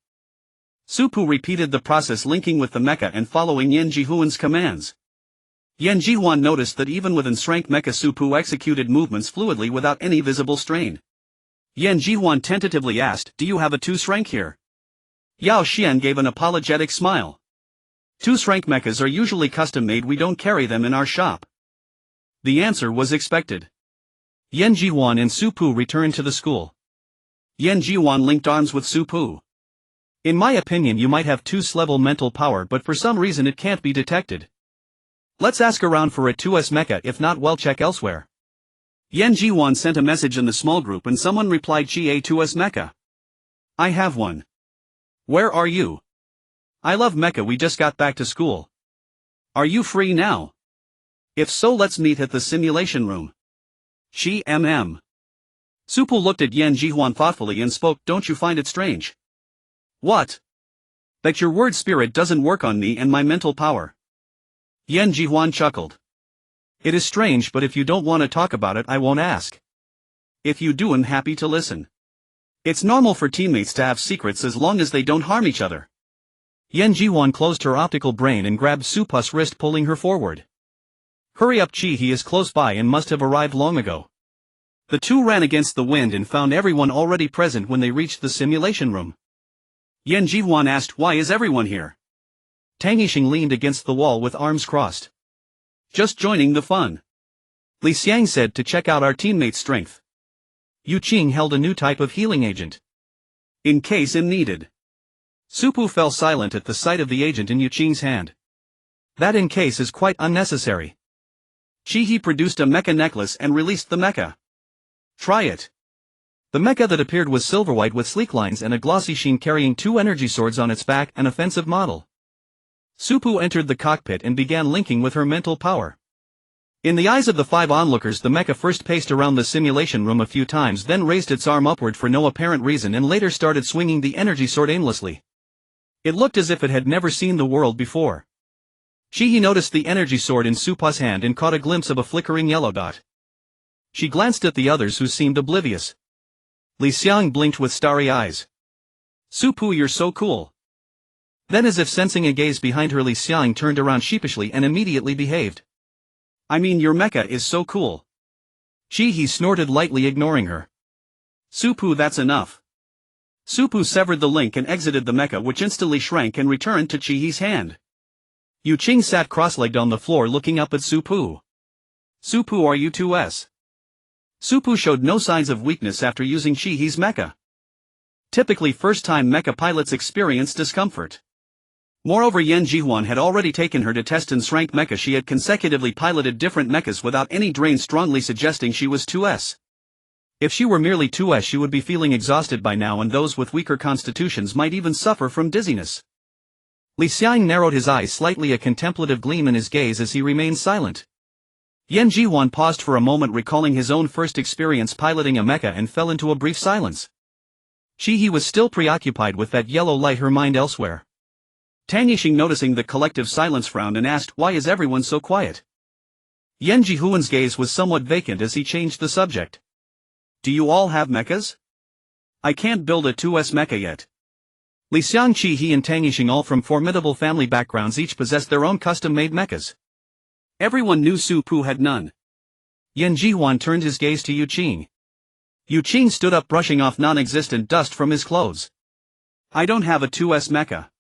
Supu repeated the process, linking with the mecha and following Yan Jihuan's commands. Yan Jihuan noticed that even with enshrank mecha, Supu executed movements fluidly without any visible strain. Yan Jihuan tentatively asked, "Do you have a 2-shrank here?" Yao Xian gave an apologetic smile. 2-shrank mechas are usually custom-made, we don't carry them in our shop." The answer was expected. Yan Jihuan and Supu returned to the school. Yan Jihuan linked arms with Supu. "In my opinion, you might have 2s-level mental power, but for some reason it can't be detected. Let's ask around for a 2s mecha, if not, well, check elsewhere." Yan Jihuan sent a message in the small group and someone replied, "Chi a 2s mecha. I have one. Where are you?" "I love mecha, we just got back to school." "Are you free now? If so, let's meet at the simulation room." "Chi mm." Supu looked at Yan Jihuan thoughtfully and spoke, "Don't you find it strange?" "What?" "That your word spirit doesn't work on me and my mental power." Yan Jihuan chuckled. "It is strange, but if you don't want to talk about it, I won't ask. If you do, I'm happy to listen. It's normal for teammates to have secrets as long as they don't harm each other." Yan Jihuan closed her optical brain and grabbed Supu's wrist, pulling her forward. "Hurry up, Chi, he is close by and must have arrived long ago." The two ran against the wind and found everyone already present when they reached the simulation room. Yan Jihuan asked, "Why is everyone here?" Tang Yixing leaned against the wall with arms crossed. "Just joining the fun." Li Xiang said, "To check out our teammates' strength." Yu Qing held a new type of healing agent. "In case I'm needed." Supu fell silent at the sight of the agent in Yu Qing's hand. "That in case is quite unnecessary." He produced a mecha necklace and released the mecha. "Try it." The mecha that appeared was silver-white with sleek lines and a glossy sheen, carrying 2 energy swords on its back, an offensive model. Supu entered the cockpit and began linking with her mental power. In the eyes of the 5 onlookers, the mecha first paced around the simulation room a few times, then raised its arm upward for no apparent reason and later started swinging the energy sword aimlessly. It looked as if it had never seen the world before. He noticed the energy sword in Supu's hand and caught a glimpse of a flickering yellow dot. She glanced at the others, who seemed oblivious. Li Xiang blinked with starry eyes. "Supu, you're so cool." Then, as if sensing a gaze behind her, Li Xiang turned around sheepishly and immediately behaved. "I mean, your mecha is so cool." He snorted lightly, ignoring her. "Supu, that's enough." Supu severed the link and exited the mecha, which instantly shrank and returned to Chihi's hand. Yu Qing sat cross-legged on the floor looking up at Supu. "Supu, are you 2s?" Supu showed no signs of weakness after using Chihi's mecha. Typically, first-time mecha pilots experience discomfort. Moreover, Yan Jihuan had already taken her to test and rank mecha. She had consecutively piloted different mechas without any drain, strongly suggesting she was 2S. If she were merely 2S, she would be feeling exhausted by now, and those with weaker constitutions might even suffer from dizziness. Li Xiang narrowed his eyes slightly, a contemplative gleam in his gaze as he remained silent. Yan Jihuan paused for a moment, recalling his own first experience piloting a mecha, and fell into a brief silence. He was still preoccupied with that yellow light, her mind elsewhere. Tang Yixing, noticing the collective silence, frowned and asked, "Why is everyone so quiet?" Yan Jihuan's gaze was somewhat vacant as he changed the subject. "Do you all have mechas? I can't build a 2S mecha yet." Li Xiang, Qi He and Tang Yixing, all from formidable family backgrounds, each possessed their own custom-made mechas. Everyone knew Su Pu had none. Yan Jihuan turned his gaze to Yu Qing. Yu Qing stood up, brushing off non-existent dust from his clothes. "I don't have a 2S mecha."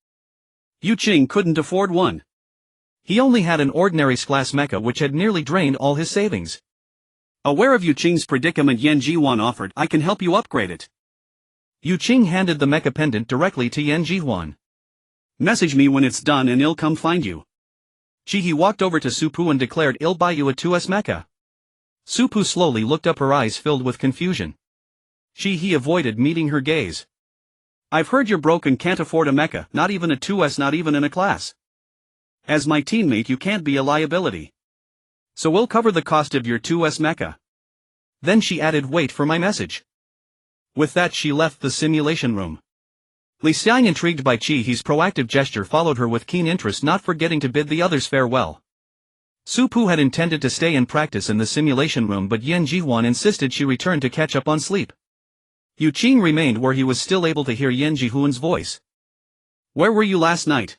Yu Qing couldn't afford one. He only had an ordinary class mecha which had nearly drained all his savings. Aware of Yu Qing's predicament, Yan Jihuan offered, "I can help you upgrade it." Yu Qing handed the mecha pendant directly to Yan Jihuan. "Message me when it's done and I'll come find you." He walked over to Su Pu and declared, "I'll buy you a 2S mecha." Su Pu slowly looked up, her eyes filled with confusion. He avoided meeting her gaze. "I've heard you're broke and can't afford a mecha, not even a 2S, not even in a class. As my teammate, you can't be a liability. So we'll cover the cost of your 2S mecha." Then she added, "Wait for my message." With that, she left the simulation room. Li Xiang, intrigued by He's proactive gesture, followed her with keen interest, not forgetting to bid the others farewell. Su Pu had intended to stay and practice in the simulation room, but Yan Jihuan insisted she return to catch up on sleep. Yu Qing remained where he was still able to hear Yan Jihuan's voice. "Where were you last night?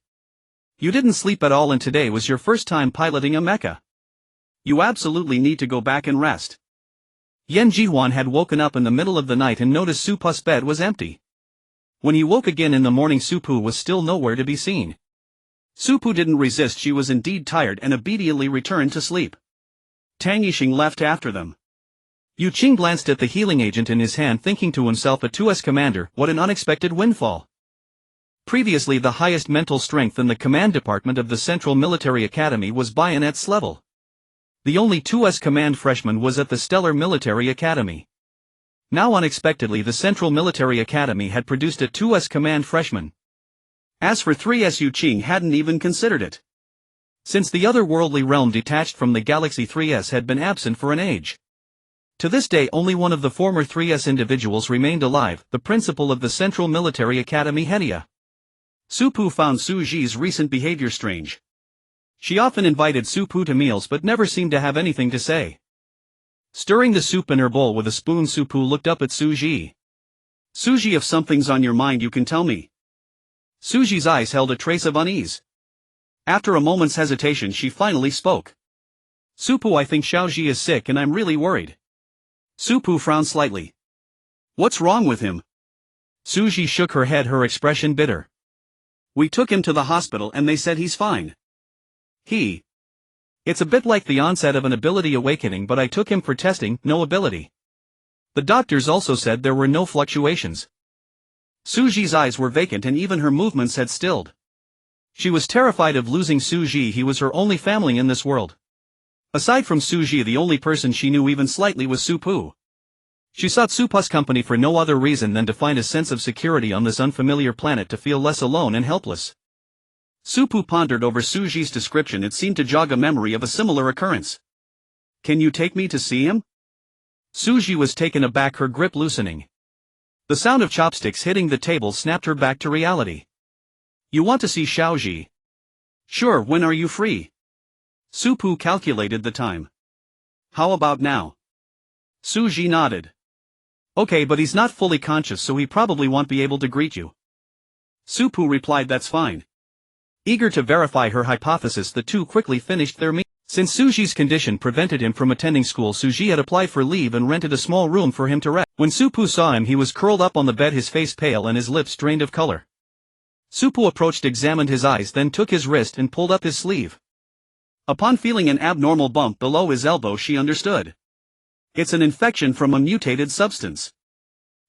You didn't sleep at all, and today was your first time piloting a mecha. You absolutely need to go back and rest." Yan Jihuan had woken up in the middle of the night and noticed Su Pu's bed was empty. When he woke again in the morning, Su Pu was still nowhere to be seen. Su Pu didn't resist. She was indeed tired and obediently returned to sleep. Tang Yixing left after them. Yu Qing glanced at the healing agent in his hand, thinking to himself, a 2S commander, what an unexpected windfall. Previously, the highest mental strength in the command department of the Central Military Academy was bayonet's level. The only 2S command freshman was at the Stellar Military Academy. Now unexpectedly, the Central Military Academy had produced a 2S command freshman. As for 3S, Yu Qing hadn't even considered it. Since the otherworldly realm detached from the galaxy, 3S had been absent for an age. To this day, only one of the former 3S individuals remained alive, the principal of the Central Military Academy, Hedia. Su Pu found Su Ji's recent behavior strange. She often invited Su Pu to meals but never seemed to have anything to say. Stirring the soup in her bowl with a spoon, Su Pu looked up at Su Ji. "Su Ji, if something's on your mind, you can tell me." Su Ji's eyes held a trace of unease. After a moment's hesitation, she finally spoke. "Su Pu, I think Xiao Ji is sick and I'm really worried." Su Pu frowned slightly. "What's wrong with him?" Su Ji shook her head, her expression bitter. "We took him to the hospital and they said he's fine. It's a bit like the onset of an ability awakening, but I took him for testing, no ability. The doctors also said there were no fluctuations." Su Ji's eyes were vacant and even her movements had stilled. She was terrified of losing Su Ji. He was her only family in this world. Aside from Su Ji, the only person she knew even slightly was Su Pu. She sought Su Pu's company for no other reason than to find a sense of security on this unfamiliar planet, to feel less alone and helpless. Su Pu pondered over Su Ji's description. It seemed to jog a memory of a similar occurrence. "Can you take me to see him?" Su Ji was taken aback, her grip loosening. The sound of chopsticks hitting the table snapped her back to reality. "You want to see Xiao Ji?" "Sure, when are you free?" Su Pu calculated the time. "How about now?" Su Ji nodded. "Okay, but he's not fully conscious, so he probably won't be able to greet you." Su Pu replied, "That's fine." Eager to verify her hypothesis, the two quickly finished their meal. Since Su Ji's condition prevented him from attending school, Su Ji had applied for leave and rented a small room for him to rest. When Su Pu saw him, he was curled up on the bed, his face pale and his lips drained of color. Su Pu approached, examined his eyes, then took his wrist and pulled up his sleeve. Upon feeling an abnormal bump below his elbow, she understood. It's an infection from a mutated substance.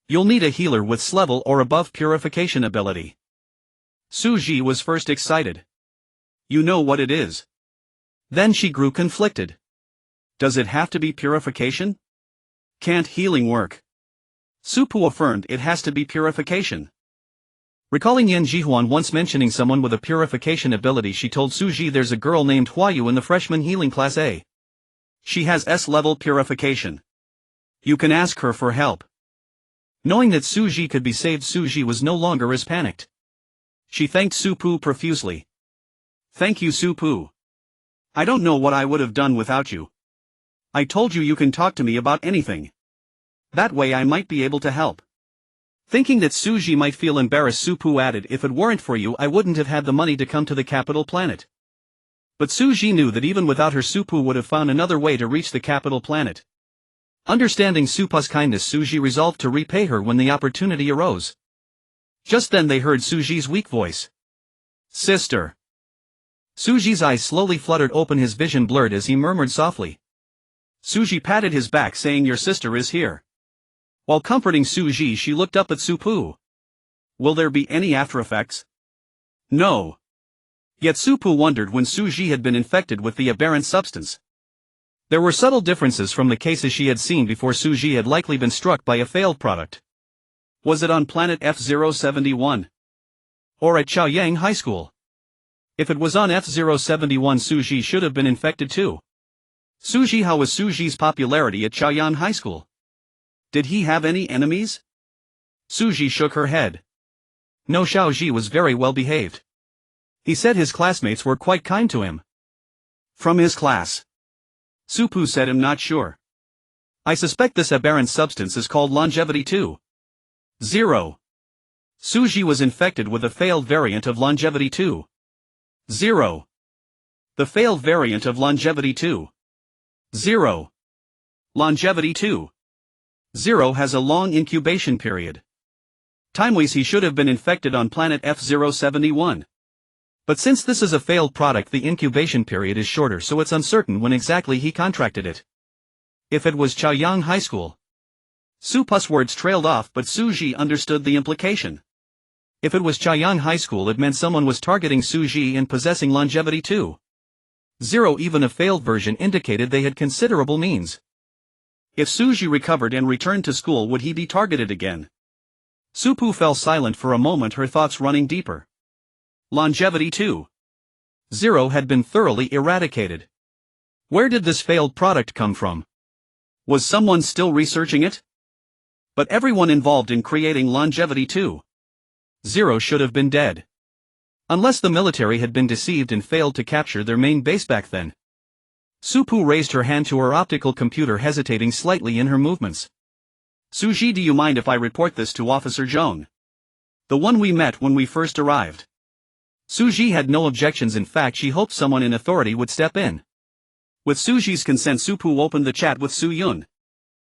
You'll need a healer with S level or above purification ability. Suji was first excited. You know what it is. Then she grew conflicted. Does it have to be purification? Can't healing work? Supu affirmed it has to be purification. Recalling Yan Jihuan once mentioning someone with a purification ability, she told Suji there's a girl named Huayu in the freshman healing class A. She has S-level purification. You can ask her for help. Knowing that Suji could be saved, Suji was no longer as panicked. She thanked Supu profusely. Thank you, Supu. I don't know what I would have done without you. I told you can talk to me about anything. That way I might be able to help. Thinking that Suji might feel embarrassed, Supu added, if it weren't for you I wouldn't have had the money to come to the capital planet. But Suji knew that even without her, Supu would have found another way to reach the capital planet. Understanding Supu's kindness, Suji resolved to repay her when the opportunity arose. Just then they heard Suji's weak voice. Sister. Suji's eyes slowly fluttered open, his vision blurred as he murmured softly. Suji patted his back, saying, your sister is here. While comforting Suji, she looked up at Supu. Will there be any after effects? No. Yet Supu wondered when Suji had been infected with the aberrant substance. There were subtle differences from the cases she had seen before. Suji had likely been struck by a failed product. Was it on planet F-071? Or at Chaoyang High School? If it was on F-071, Suji should have been infected too. Suji, how was Suji's popularity at Chaoyang High School? Did he have any enemies? Suji shook her head. No, Xiaoji was very well behaved. He said his classmates were quite kind to him. From his class? Supu said, I'm not sure. I suspect this aberrant substance is called longevity 2. 0. Suji was infected with a failed variant of longevity 2. 0. The failed variant of longevity 2. 0. Longevity 2. 0 has a long incubation period. Time-wise he should have been infected on planet F-071. But since this is a failed product, the incubation period is shorter, so it's uncertain when exactly he contracted it. If it was Chaoyang High School. Supu's words trailed off, but Suji understood the implication. If it was Chaoyang High School, it meant someone was targeting Suji and possessing longevity 2. 0, even a failed version, indicated they had considerable means. If Suji recovered and returned to school, would he be targeted again? Supu fell silent for a moment, her thoughts running deeper. Longevity 2. 0 had been thoroughly eradicated. Where did this failed product come from? Was someone still researching it? But everyone involved in creating longevity 2. 0 should have been dead. Unless the military had been deceived and failed to capture their main base back then. Supu raised her hand to her optical computer, hesitating slightly in her movements. Suji, do you mind if I report this to Officer Zhong? The one we met when we first arrived. Suji had no objections, in fact she hoped someone in authority would step in. With Suji's consent, Supu opened the chat with Su Yun.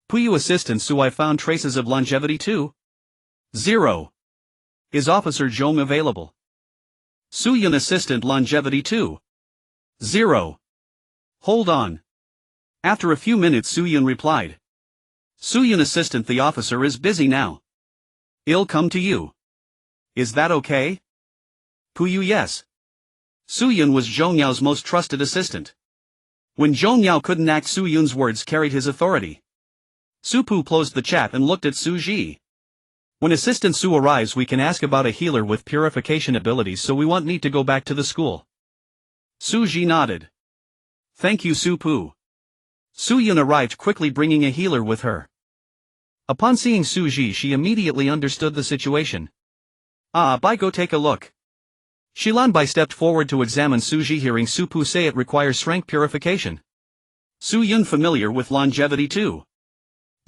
Puyu assistant Su, I found traces of longevity 2. 0. Is Officer Zhong available? Su Yun assistant longevity 2. 0. Hold on. After a few minutes Su Yun replied. Su Yun assistant, the officer is busy now. I'll come to you. Is that okay? Puyu, yes. Su Yun was Zhong Yao's most trusted assistant. When Zhong Yao couldn't act, Su Yun's words carried his authority. Supu closed the chat and looked at Su Ji. When Assistant Su arrives, we can ask about a healer with purification abilities, so we won't need to go back to the school. Su Ji nodded. Thank you, Supu. Su Yun arrived quickly, bringing a healer with her. Upon seeing Su Ji, she immediately understood the situation. Bai, go take a look. Shilan Bai stepped forward to examine Su Ji, hearing Supu say it requires strength purification. Su Yun, familiar with longevity 2.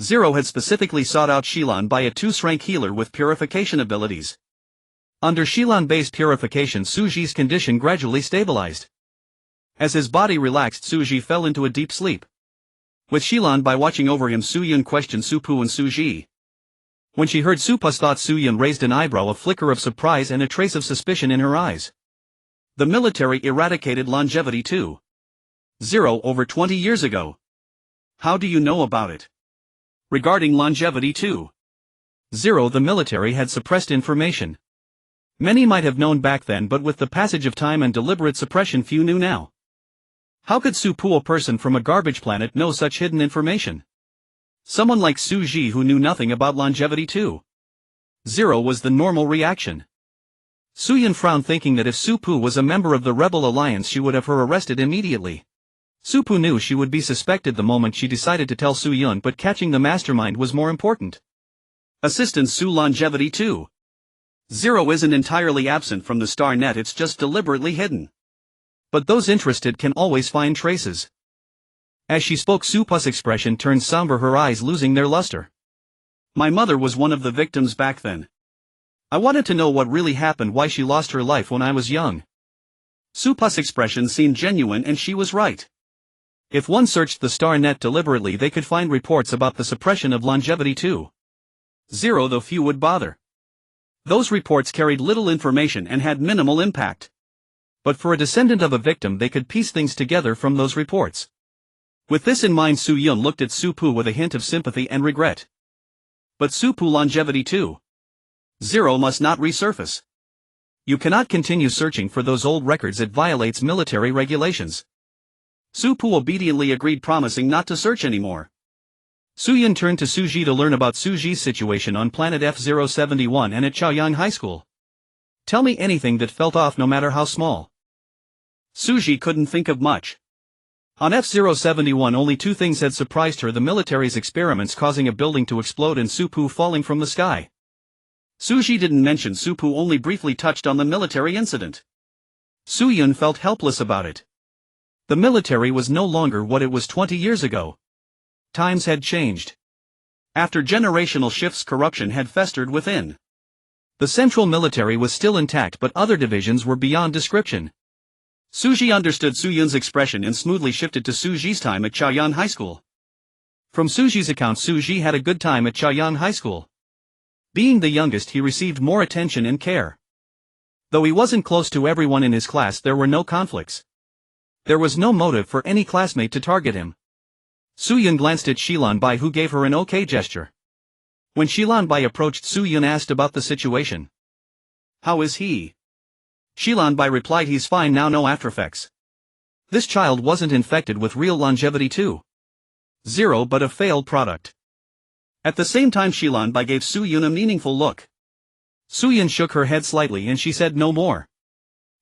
0, had specifically sought out Shilan Bai, a 2-rank healer with purification abilities. Under Shilan Bai's purification, Su Ji's condition gradually stabilized. As his body relaxed, Su Ji fell into a deep sleep. With Shilan Bai watching over him, Su Yun questioned Supu and Su Ji. When she heard Supu's thoughts, Su Yun raised an eyebrow, a flicker of surprise and a trace of suspicion in her eyes. The military eradicated longevity 2. 0 over 20 years ago. How do you know about it? Regarding longevity 2. 0, the military had suppressed information. Many might have known back then, but with the passage of time and deliberate suppression few knew now. How could Su-Pu, a person from a garbage planet, know such hidden information? Someone like Su-Ji who knew nothing about longevity too. Zero was the normal reaction. Su-Yun frowned, thinking that if Su-Pu was a member of the Rebel Alliance she would have her arrested immediately. Su-Pu knew she would be suspected the moment she decided to tell Su-Yun, but catching the mastermind was more important. Assistant Su, longevity 2. Zero isn't entirely absent from the star net, it's just deliberately hidden. But those interested can always find traces. As she spoke, Su-Pu's expression turned somber, her eyes losing their luster. My mother was one of the victims back then. I wanted to know what really happened, why she lost her life when I was young. Su-Pu's expression seemed genuine, and she was right. If one searched the star net deliberately, they could find reports about the suppression of longevity too. Zero, though few would bother. Those reports carried little information and had minimal impact. But for a descendant of a victim, they could piece things together from those reports. With this in mind, Su-Yun looked at Su-Pu with a hint of sympathy and regret. But Su-Pu, longevity 2. Zero must not resurface. You cannot continue searching for those old records, it violates military regulations. Su-Pu obediently agreed, promising not to search anymore. Su-Yun turned to Su-Ji to learn about Su-Ji's situation on planet F-071 and at Chaoyang High School. Tell me anything that felt off, no matter how small. Su-Ji couldn't think of much. On F-071 only two things had surprised her: the military's experiments causing a building to explode and Su-Pu falling from the sky. Su-Ji didn't mention Su-Pu, only briefly touched on the military incident. Su-Yun felt helpless about it. The military was no longer what it was 20 years ago. Times had changed. After generational shifts, corruption had festered within. The central military was still intact, but other divisions were beyond description. Su-Ji understood Su-Yun's expression and smoothly shifted to Su-Ji's time at Chaoyang High School. From Su-Ji's account, Su-Ji had a good time at Chaoyang High School. Being the youngest, he received more attention and care. Though he wasn't close to everyone in his class, there were no conflicts. There was no motive for any classmate to target him. Su-Yun glanced at Shilan-bai, who gave her an okay gesture. When Shilan-bai approached, Su-Yun asked about the situation. How is he? Shilan-bai replied, he's fine now, no aftereffects. This child wasn't infected with real longevity too. Zero, but a failed product. At the same time, Shilan-bai gave Su-Yun a meaningful look. Su-Yun shook her head slightly and she said no more.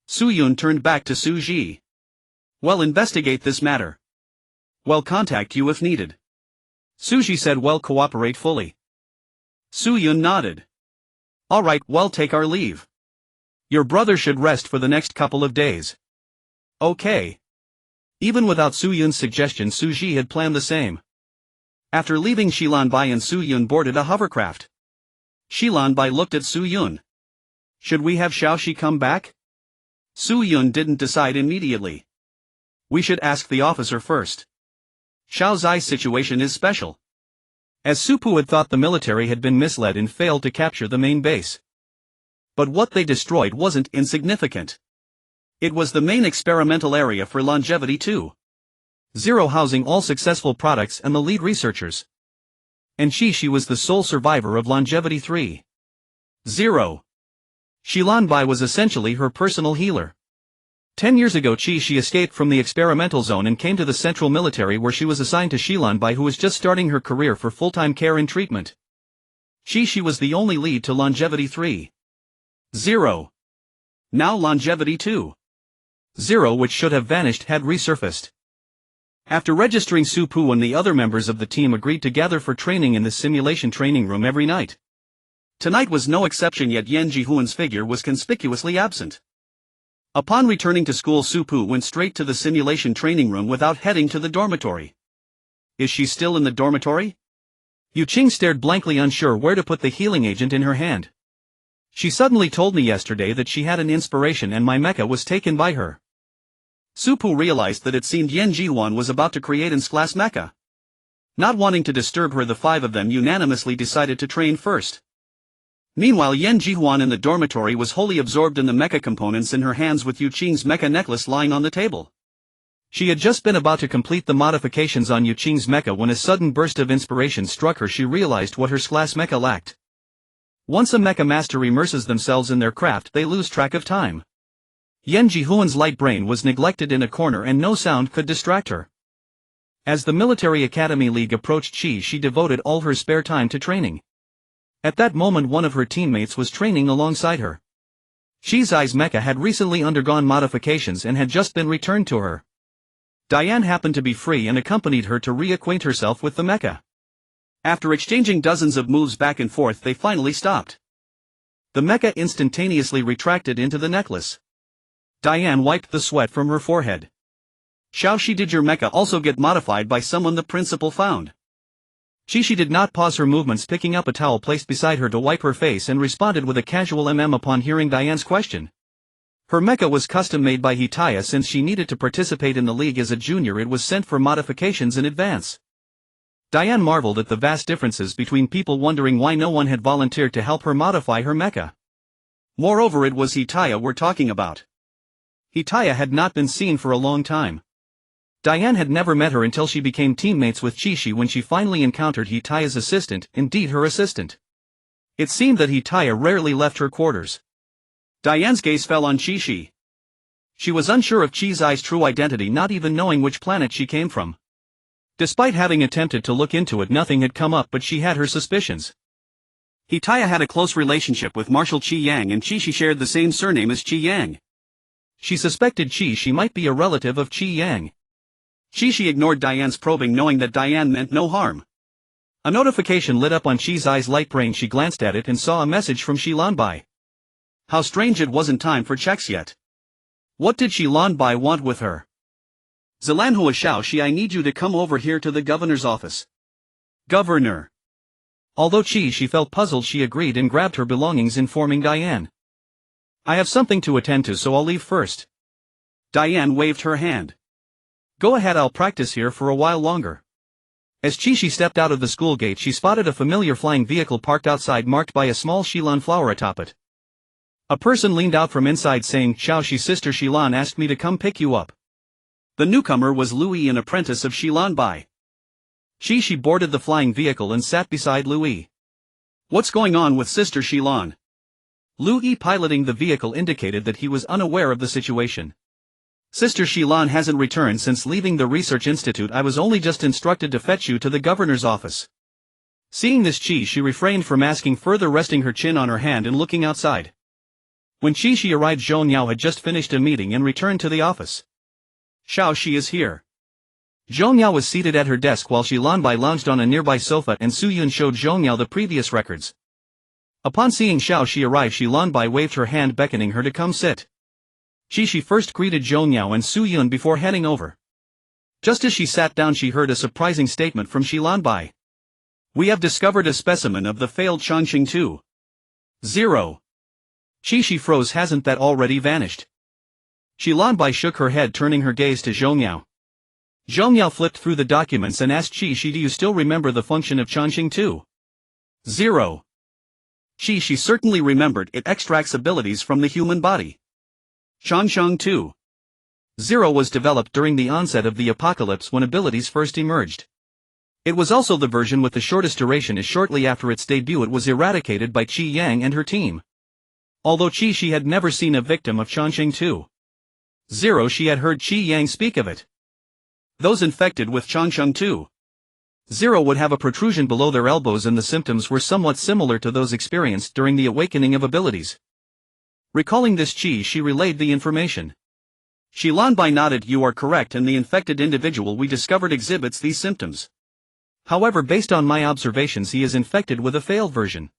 Su-Yun turned back to Su-Ji. Well, investigate this matter. Well, contact you if needed. Su-Ji said, well, cooperate fully. Su-Yun nodded. Alright, well, take our leave. Your brother should rest for the next couple of days. Okay. Even without Su-Yun's suggestion, Su-Ji had planned the same. After leaving, Shilan-bai and Su-Yun boarded a hovercraft. Shilan-bai looked at Su-Yun. Should we have Xiao-Shi come back? Su-Yun didn't decide immediately. We should ask the officer first. Xiao Zai's situation is special. As Su-Pu had thought, the military had been misled and failed to capture the main base. But what they destroyed wasn't insignificant. It was the main experimental area for longevity too. Zero, housing all successful products and the lead researchers. And she was the sole survivor of longevity 3. Zero. Shilan-bai was essentially her personal healer. 10 years ago, she escaped from the experimental zone and came to the central military, where she was assigned to Shilan-bai, who was just starting her career for full-time care and treatment. She was the only lead to longevity 3. Zero. Now longevity 2. Zero, which should have vanished, had resurfaced. After registering, Su-Pu and the other members of the team agreed to gather for training in the simulation training room every night. Tonight was no exception, yet Yan Jihuan's figure was conspicuously absent. Upon returning to school, Su-Pu went straight to the simulation training room without heading to the dormitory. Is she still in the dormitory? Yu Qing stared blankly, unsure where to put the healing agent in her hand. She suddenly told me yesterday that she had an inspiration and my mecha was taken by her. Su-Pu realized that it seemed Yan Jihuan was about to create an class mecha. Not wanting to disturb her, the five of them unanimously decided to train first. Meanwhile, Yan Jihuan in the dormitory was wholly absorbed in the mecha components in her hands, with Yu Qing's mecha necklace lying on the table. She had just been about to complete the modifications on Yu Qing's mecha when a sudden burst of inspiration struck her. She realized what her class mecha lacked. Once a mecha master immerses themselves in their craft, they lose track of time. Yan Jihuan's light brain was neglected in a corner and no sound could distract her. As the military academy league approached she devoted all her spare time to training. At that moment one of her teammates was training alongside her. Zai's mecha had recently undergone modifications and had just been returned to her. Diane happened to be free and accompanied her to reacquaint herself with the mecha. After exchanging dozens of moves back and forth, they finally stopped. The mecha instantaneously retracted into the necklace. Diane wiped the sweat from her forehead. Xiao, did your mecha also get modified by someone the principal found? She did not pause her movements, picking up a towel placed beside her to wipe her face, and responded with a casual upon hearing Diane's question. Her mecha was custom-made by Hitaya. Since she needed to participate in the league as a junior, it was sent for modifications in advance. Diane marveled at the vast differences between people, wondering why no one had volunteered to help her modify her mecha. Moreover, it was Hitaya we're talking about. Hitaya had not been seen for a long time. Diane had never met her until she became teammates with Chi when she finally encountered Hitaya's assistant, indeed her assistant. It seemed that Hitaya rarely left her quarters. Diane's gaze fell on Chi. She was unsure of Zai's true identity, not even knowing which planet she came from. Despite having attempted to look into it, nothing had come up, but she had her suspicions. Hitaya had a close relationship with Marshal Qi Yang, and Chi shared the same surname as Qi Yang. She suspected Chi might be a relative of Qi Yang. Chi ignored Diane's probing, knowing that Diane meant no harm. A notification lit up on Zai's light brain. She glanced at it and saw a message from Lanbai. How strange, it wasn't time for checks yet. What did Lanbai want with her? Zilanhua Xiao, I need you to come over here to the governor's office. Governor. Although she felt puzzled, she agreed and grabbed her belongings, informing Diane. I have something to attend to, so I'll leave first. Diane waved her hand. Go ahead, I'll practice here for a while longer. As Chi stepped out of the school gate, she spotted a familiar flying vehicle parked outside, marked by a small Shilan flower atop it. A person leaned out from inside, saying, Xiao, sister Shilan asked me to come pick you up. The newcomer was Louis, an apprentice of Shilan Bai. She boarded the flying vehicle and sat beside Louis. What's going on with Sister Shilan? Louis, piloting the vehicle, indicated that he was unaware of the situation. Sister Shilan hasn't returned since leaving the research institute. I was only just instructed to fetch you to the governor's office. Seeing this, she refrained from asking further, resting her chin on her hand and looking outside. When Chi arrived, Zhou Niao had just finished a meeting and returned to the office. Xiao, she is here. Zhou Niao was seated at her desk while Lanbai lounged on a nearby sofa, and Su Yun showed Zhou Niao the previous records. Upon seeing Xiao arrive, Lanbai waved her hand, beckoning her to come sit. Chi first greeted Zhou Niao and Su Yun before heading over. Just as she sat down, she heard a surprising statement from Lanbai. We have discovered a specimen of the failed Changqing 2.0. Chi froze. Hasn't that already vanished? Lanbai shook her head, turning her gaze to Zhou Niao. Zhou Niao flipped through the documents and asked Chi, do you still remember the function of Changqing 2.0? Chi certainly remembered. It extracts abilities from the human body. Changqing 2.0 was developed during the onset of the apocalypse, when abilities first emerged. It was also the version with the shortest duration, as shortly after its debut it was eradicated by Qi Yang and her team. Although Chi had never seen a victim of Changqing 2.0, she had heard Qi Yang speak of it. Those infected with Changqing 2.0 would have a protrusion below their elbows, and the symptoms were somewhat similar to those experienced during the awakening of abilities. Recalling this, Chi relayed the information. Lanbai nodded. You are correct, and the infected individual we discovered exhibits these symptoms. However, based on my observations, he is infected with a failed version.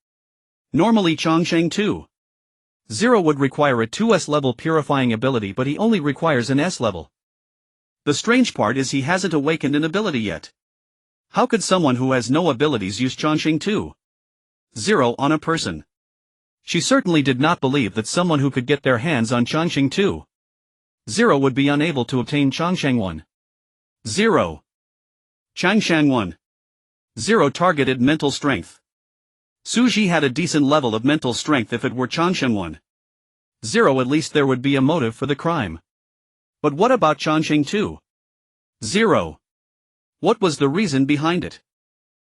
Normally Changqing 2.0 would require a 2S level purifying ability, but he only requires an S level. The strange part is he hasn't awakened an ability yet. How could someone who has no abilities use Changqing 2.0 on a person? She certainly did not believe that someone who could get their hands on Changqing 2.0 would be unable to obtain Changsheng 1.0. Changsheng 1.0 targeted mental strength. Su Ji had a decent level of mental strength. If it were Changsheng 1.0, at least there would be a motive for the crime. But what about Changqing 2.0? What was the reason behind it?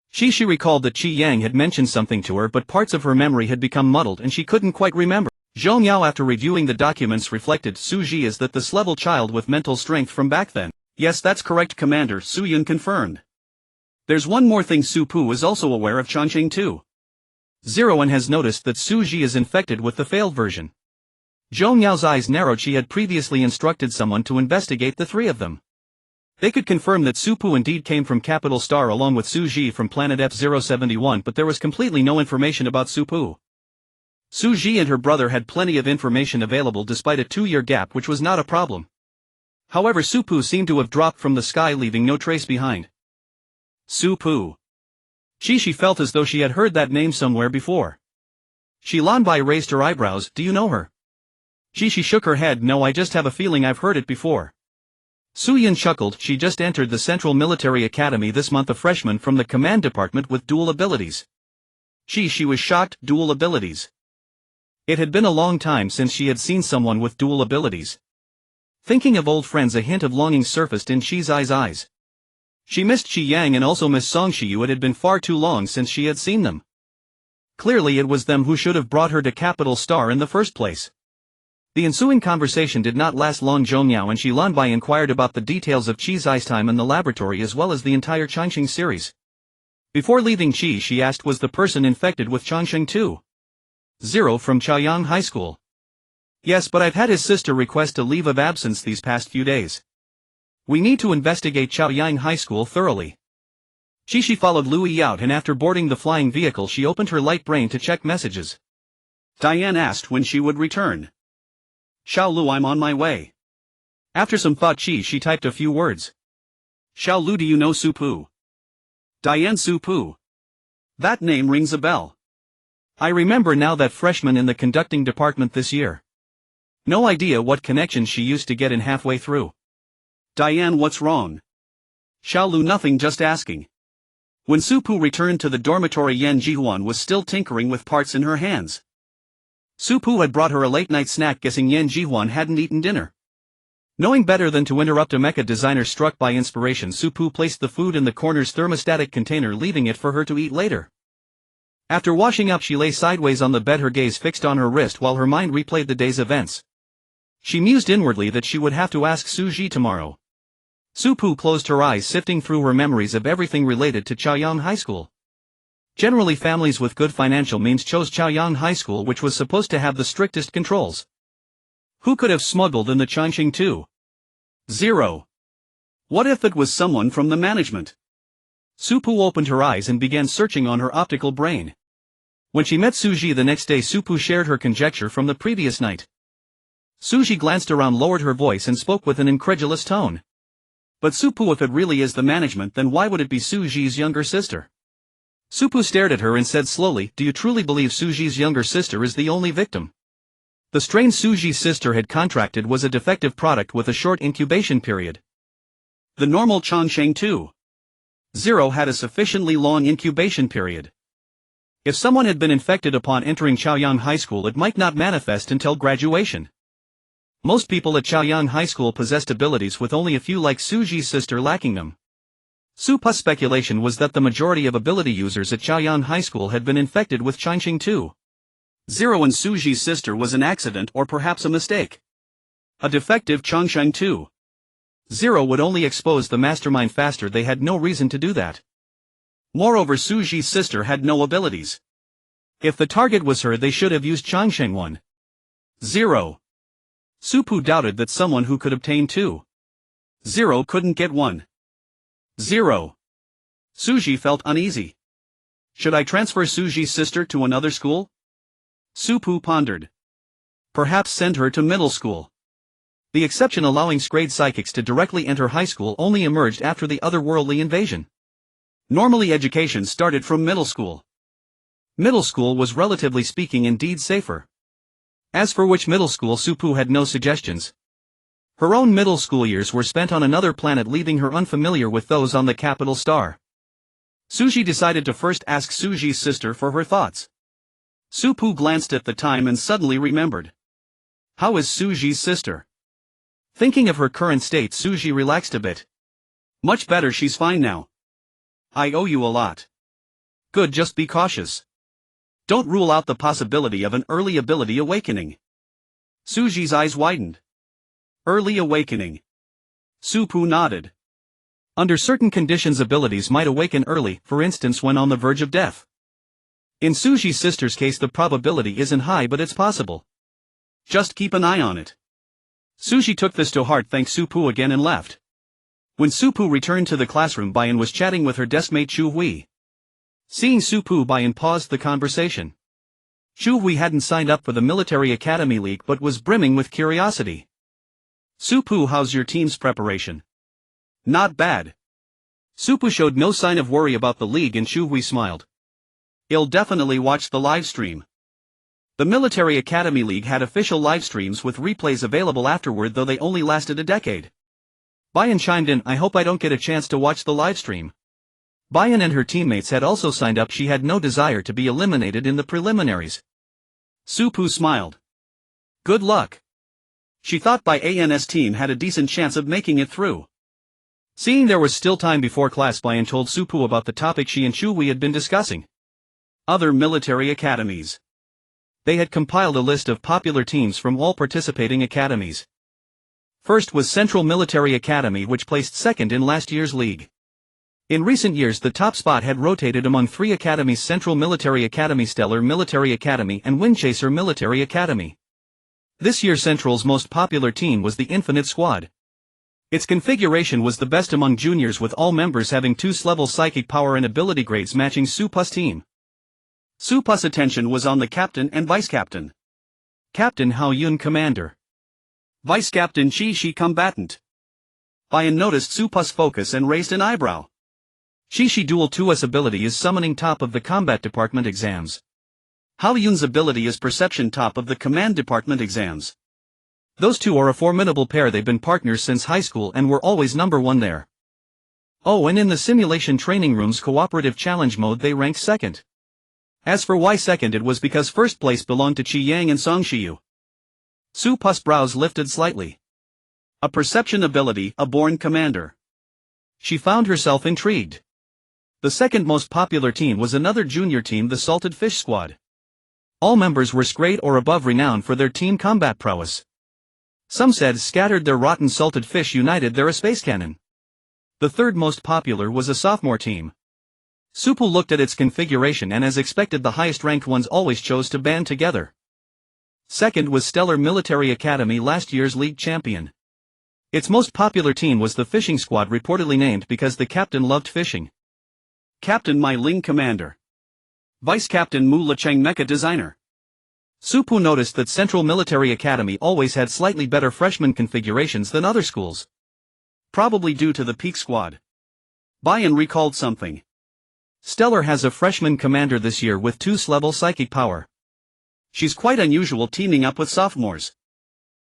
She recalled that Qi Yang had mentioned something to her, but parts of her memory had become muddled and she couldn't quite remember. Zhou Miao, after reviewing the documents, reflected, Su Ji is that this level child with mental strength from back then. Yes, that's correct, Commander, Su Yun confirmed. There's one more thing, Su Pu is also aware of Changqing too. Zero and has noticed that Su Ji is infected with the failed version. Zhou Miao's eyes narrowed. She had previously instructed someone to investigate the three of them. They could confirm that Su Pu indeed came from Capital Star along with Su Ji from planet F071, but there was completely no information about Su Pu. Su Ji and her brother had plenty of information available despite a 2-year gap, which was not a problem. However, Su Pu seemed to have dropped from the sky, leaving no trace behind. Su Pu. She felt as though she had heard that name somewhere before. Shi Lanbai raised her eyebrows. Do you know her? She shook her head. No, I just have a feeling I've heard it before. Su Yun chuckled. She just entered the Central Military Academy this month, a freshman from the command department with dual abilities. She was shocked. Dual abilities. It had been a long time since she had seen someone with dual abilities. Thinking of old friends, a hint of longing surfaced in Shi's eyes. She missed Qi Yang and also missed Song Shiyu. It had been far too long since she had seen them. Clearly it was them who should have brought her to Capital Star in the first place. The ensuing conversation did not last long. Zhou Miao and Shi Lanbai inquired about the details of Qi's ice time in the laboratory as well as the entire Changqing series. Before leaving Qi, she asked, was the person infected with Changqing too? Zero from Chaoyang High School. Yes, but I've had his sister request a leave of absence these past few days. We need to investigate Chaoyang High School thoroughly. She followed Louis out, and after boarding the flying vehicle she opened her light brain to check messages. Diane asked when she would return. Xiao Lu, I'm on my way. After some thought she typed a few words. Xiao Lu, do you know Su Pu? Diane, Su Pu. That name rings a bell. I remember now, that freshman in the conducting department this year. No idea what connections she used to get in halfway through. Diane, what's wrong? Xiao Lu, nothing, just asking. When Su Pu returned to the dormitory, Yan Jihuan was still tinkering with parts in her hands. Su Pu had brought her a late-night snack, guessing Yan Jihuan hadn't eaten dinner. Knowing better than to interrupt a mecha designer struck by inspiration, Su Pu placed the food in the corner's thermostatic container, leaving it for her to eat later. After washing up, she lay sideways on the bed, her gaze fixed on her wrist while her mind replayed the day's events. She mused inwardly that she would have to ask Su Ji tomorrow. Su Pu closed her eyes, sifting through her memories of everything related to Chaoyang High School. Generally, families with good financial means chose Chaoyang High School, which was supposed to have the strictest controls. Who could have smuggled in the Changqing too? Zero. What if it was someone from the management? Su Pu opened her eyes and began searching on her optical brain. When she met Su Ji the next day, Su Pu shared her conjecture from the previous night. Su Ji glanced around, lowered her voice and spoke with an incredulous tone. But Su Pu, if it really is the management, then why would it be Su Ji's younger sister? Su Pu stared at her and said slowly, do you truly believe Su Ji's younger sister is the only victim? The strain Su Ji's sister had contracted was a defective product with a short incubation period. The normal Changqing 2.0 had a sufficiently long incubation period. If someone had been infected upon entering Chaoyang High School, it might not manifest until graduation. Most people at Chaoyang High School possessed abilities, with only a few like Su Ji's sister lacking them. Su Pu's speculation was that the majority of ability users at Chaoyang High School had been infected with Changqing 2.0, and Su Ji's sister was an accident or perhaps a mistake. A defective Changqing 2.0 would only expose the mastermind faster. They had no reason to do that. Moreover, Su Ji's sister had no abilities. If the target was her, they should have used Changqing 1.0. Su Pu doubted that someone who could obtain 2.0 couldn't get 1.0. Su Ji felt uneasy. Should I transfer Su Ji's sister to another school? Su Pu pondered. Perhaps send her to middle school. The exception allowing grade psychics to directly enter high school only emerged after the otherworldly invasion. Normally education started from middle school. Middle school was, relatively speaking, indeed safer. As for which middle school, Su Pu had no suggestions. Her own middle school years were spent on another planet, leaving her unfamiliar with those on the capital star. Su Ji decided to first ask Su Ji's sister for her thoughts. Su Pu glanced at the time and suddenly remembered. How is Su Ji's sister? Thinking of her current state, Su Ji relaxed a bit. Much better, she's fine now. I owe you a lot. Good, just be cautious. Don't rule out the possibility of an early ability awakening. Suji's eyes widened. Early awakening. Supu nodded. Under certain conditions abilities might awaken early, for instance when on the verge of death. In Suji's sister's case the probability isn't high but it's possible. Just keep an eye on it. Suji took this to heart, thanked Supu again and left. When Supu returned to the classroom, Bayan was chatting with her deskmate Chu Hui. Seeing Supu, Bayan paused the conversation. Chu Hui hadn't signed up for the Military Academy League but was brimming with curiosity. Supu, how's your team's preparation? Not bad. Supu showed no sign of worry about the league and Chu Hui smiled. I'll definitely watch the live stream. The Military Academy League had official live streams with replays available afterward, though they only lasted a decade. Bayan chimed in, I hope I don't get a chance to watch the live stream. Bayan and her teammates had also signed up. She had no desire to be eliminated in the preliminaries. Supu smiled. Good luck. She thought Bayan's team had a decent chance of making it through. Seeing there was still time before class, Bayan told Supu about the topic she and Chu Hui had been discussing. Other military academies. They had compiled a list of popular teams from all participating academies. First was Central Military Academy, which placed second in last year's league. In recent years the top spot had rotated among three academies: Central Military Academy, Stellar Military Academy, and Windchaser Military Academy. This year Central's most popular team was the Infinite Squad. Its configuration was the best among juniors, with all members having 2-level psychic power and ability grades matching Supu's team. Supu's attention was on the captain and vice-captain. Captain Hao Yun, commander. Vice-captain Chi Shi, combatant. Bayan noticed Supu's focus and raised an eyebrow. Chi Shi Dual 2's ability is summoning, top of the combat department exams. Hao Yun's ability is perception, top of the command department exams. Those two are a formidable pair. They've been partners since high school and were always number one there. Oh, and in the simulation training room's cooperative challenge mode they ranked second. As for why second, it was because first place belonged to Qi Yang and Song Shiyu. Supu's brows lifted slightly. A perception ability, a born commander. She found herself intrigued. The second most popular team was another junior team, the Salted Fish Squad. All members were grade or above, renowned for their team combat prowess. Some said scattered their rotten salted fish, united they're a space cannon. The third most popular was a sophomore team. Supu looked at its configuration and, as expected, the highest ranked ones always chose to band together. Second was Stellar Military Academy, last year's league champion. Its most popular team was the Fishing Squad, reportedly named because the captain loved fishing. Captain Mai Ling, commander. Vice-captain Mu Lecheng, mecha designer. Supu noticed that Central Military Academy always had slightly better freshman configurations than other schools. Probably due to the Peak Squad. Bayan recalled something. Stellar has a freshman commander this year with 2-level psychic power. She's quite unusual, teaming up with sophomores.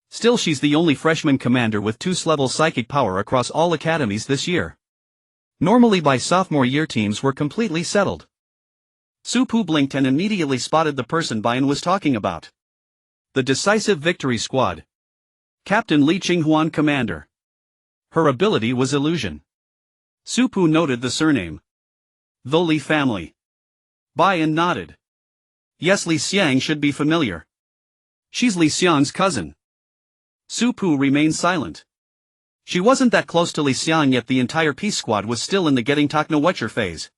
Still, she's the only freshman commander with 2-level psychic power across all academies this year. Normally by sophomore year teams were completely settled. Supu blinked and immediately spotted the person Bayan was talking about. The Decisive Victory Squad. Captain Li Qinghuan, commander. Her ability was illusion. Supu noted the surname. The Li family. Bayan nodded. Yes, Li Xiang should be familiar. She's Li Xiang's cousin. Supu remained silent. She wasn't that close to Li Xiang yet. The entire Peace Squad was still in the getting to know each other phase.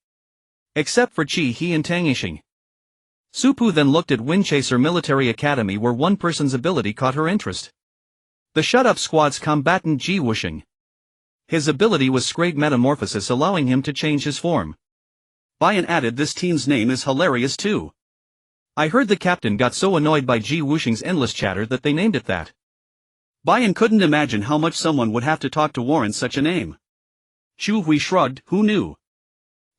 Except for Qi He and Tang Yixing. Supu then looked at Windchaser Military Academy, where one person's ability caught her interest. The Shut Up Squad's combatant Ji Wuxing. His ability was Scrade Metamorphosis, allowing him to change his form. Bayan added, this team's name is hilarious too. I heard the captain got so annoyed by Ji Wuxing's endless chatter that they named it that. Bayan couldn't imagine how much someone would have to talk to warrant such a name. Chu Hui shrugged, who knew?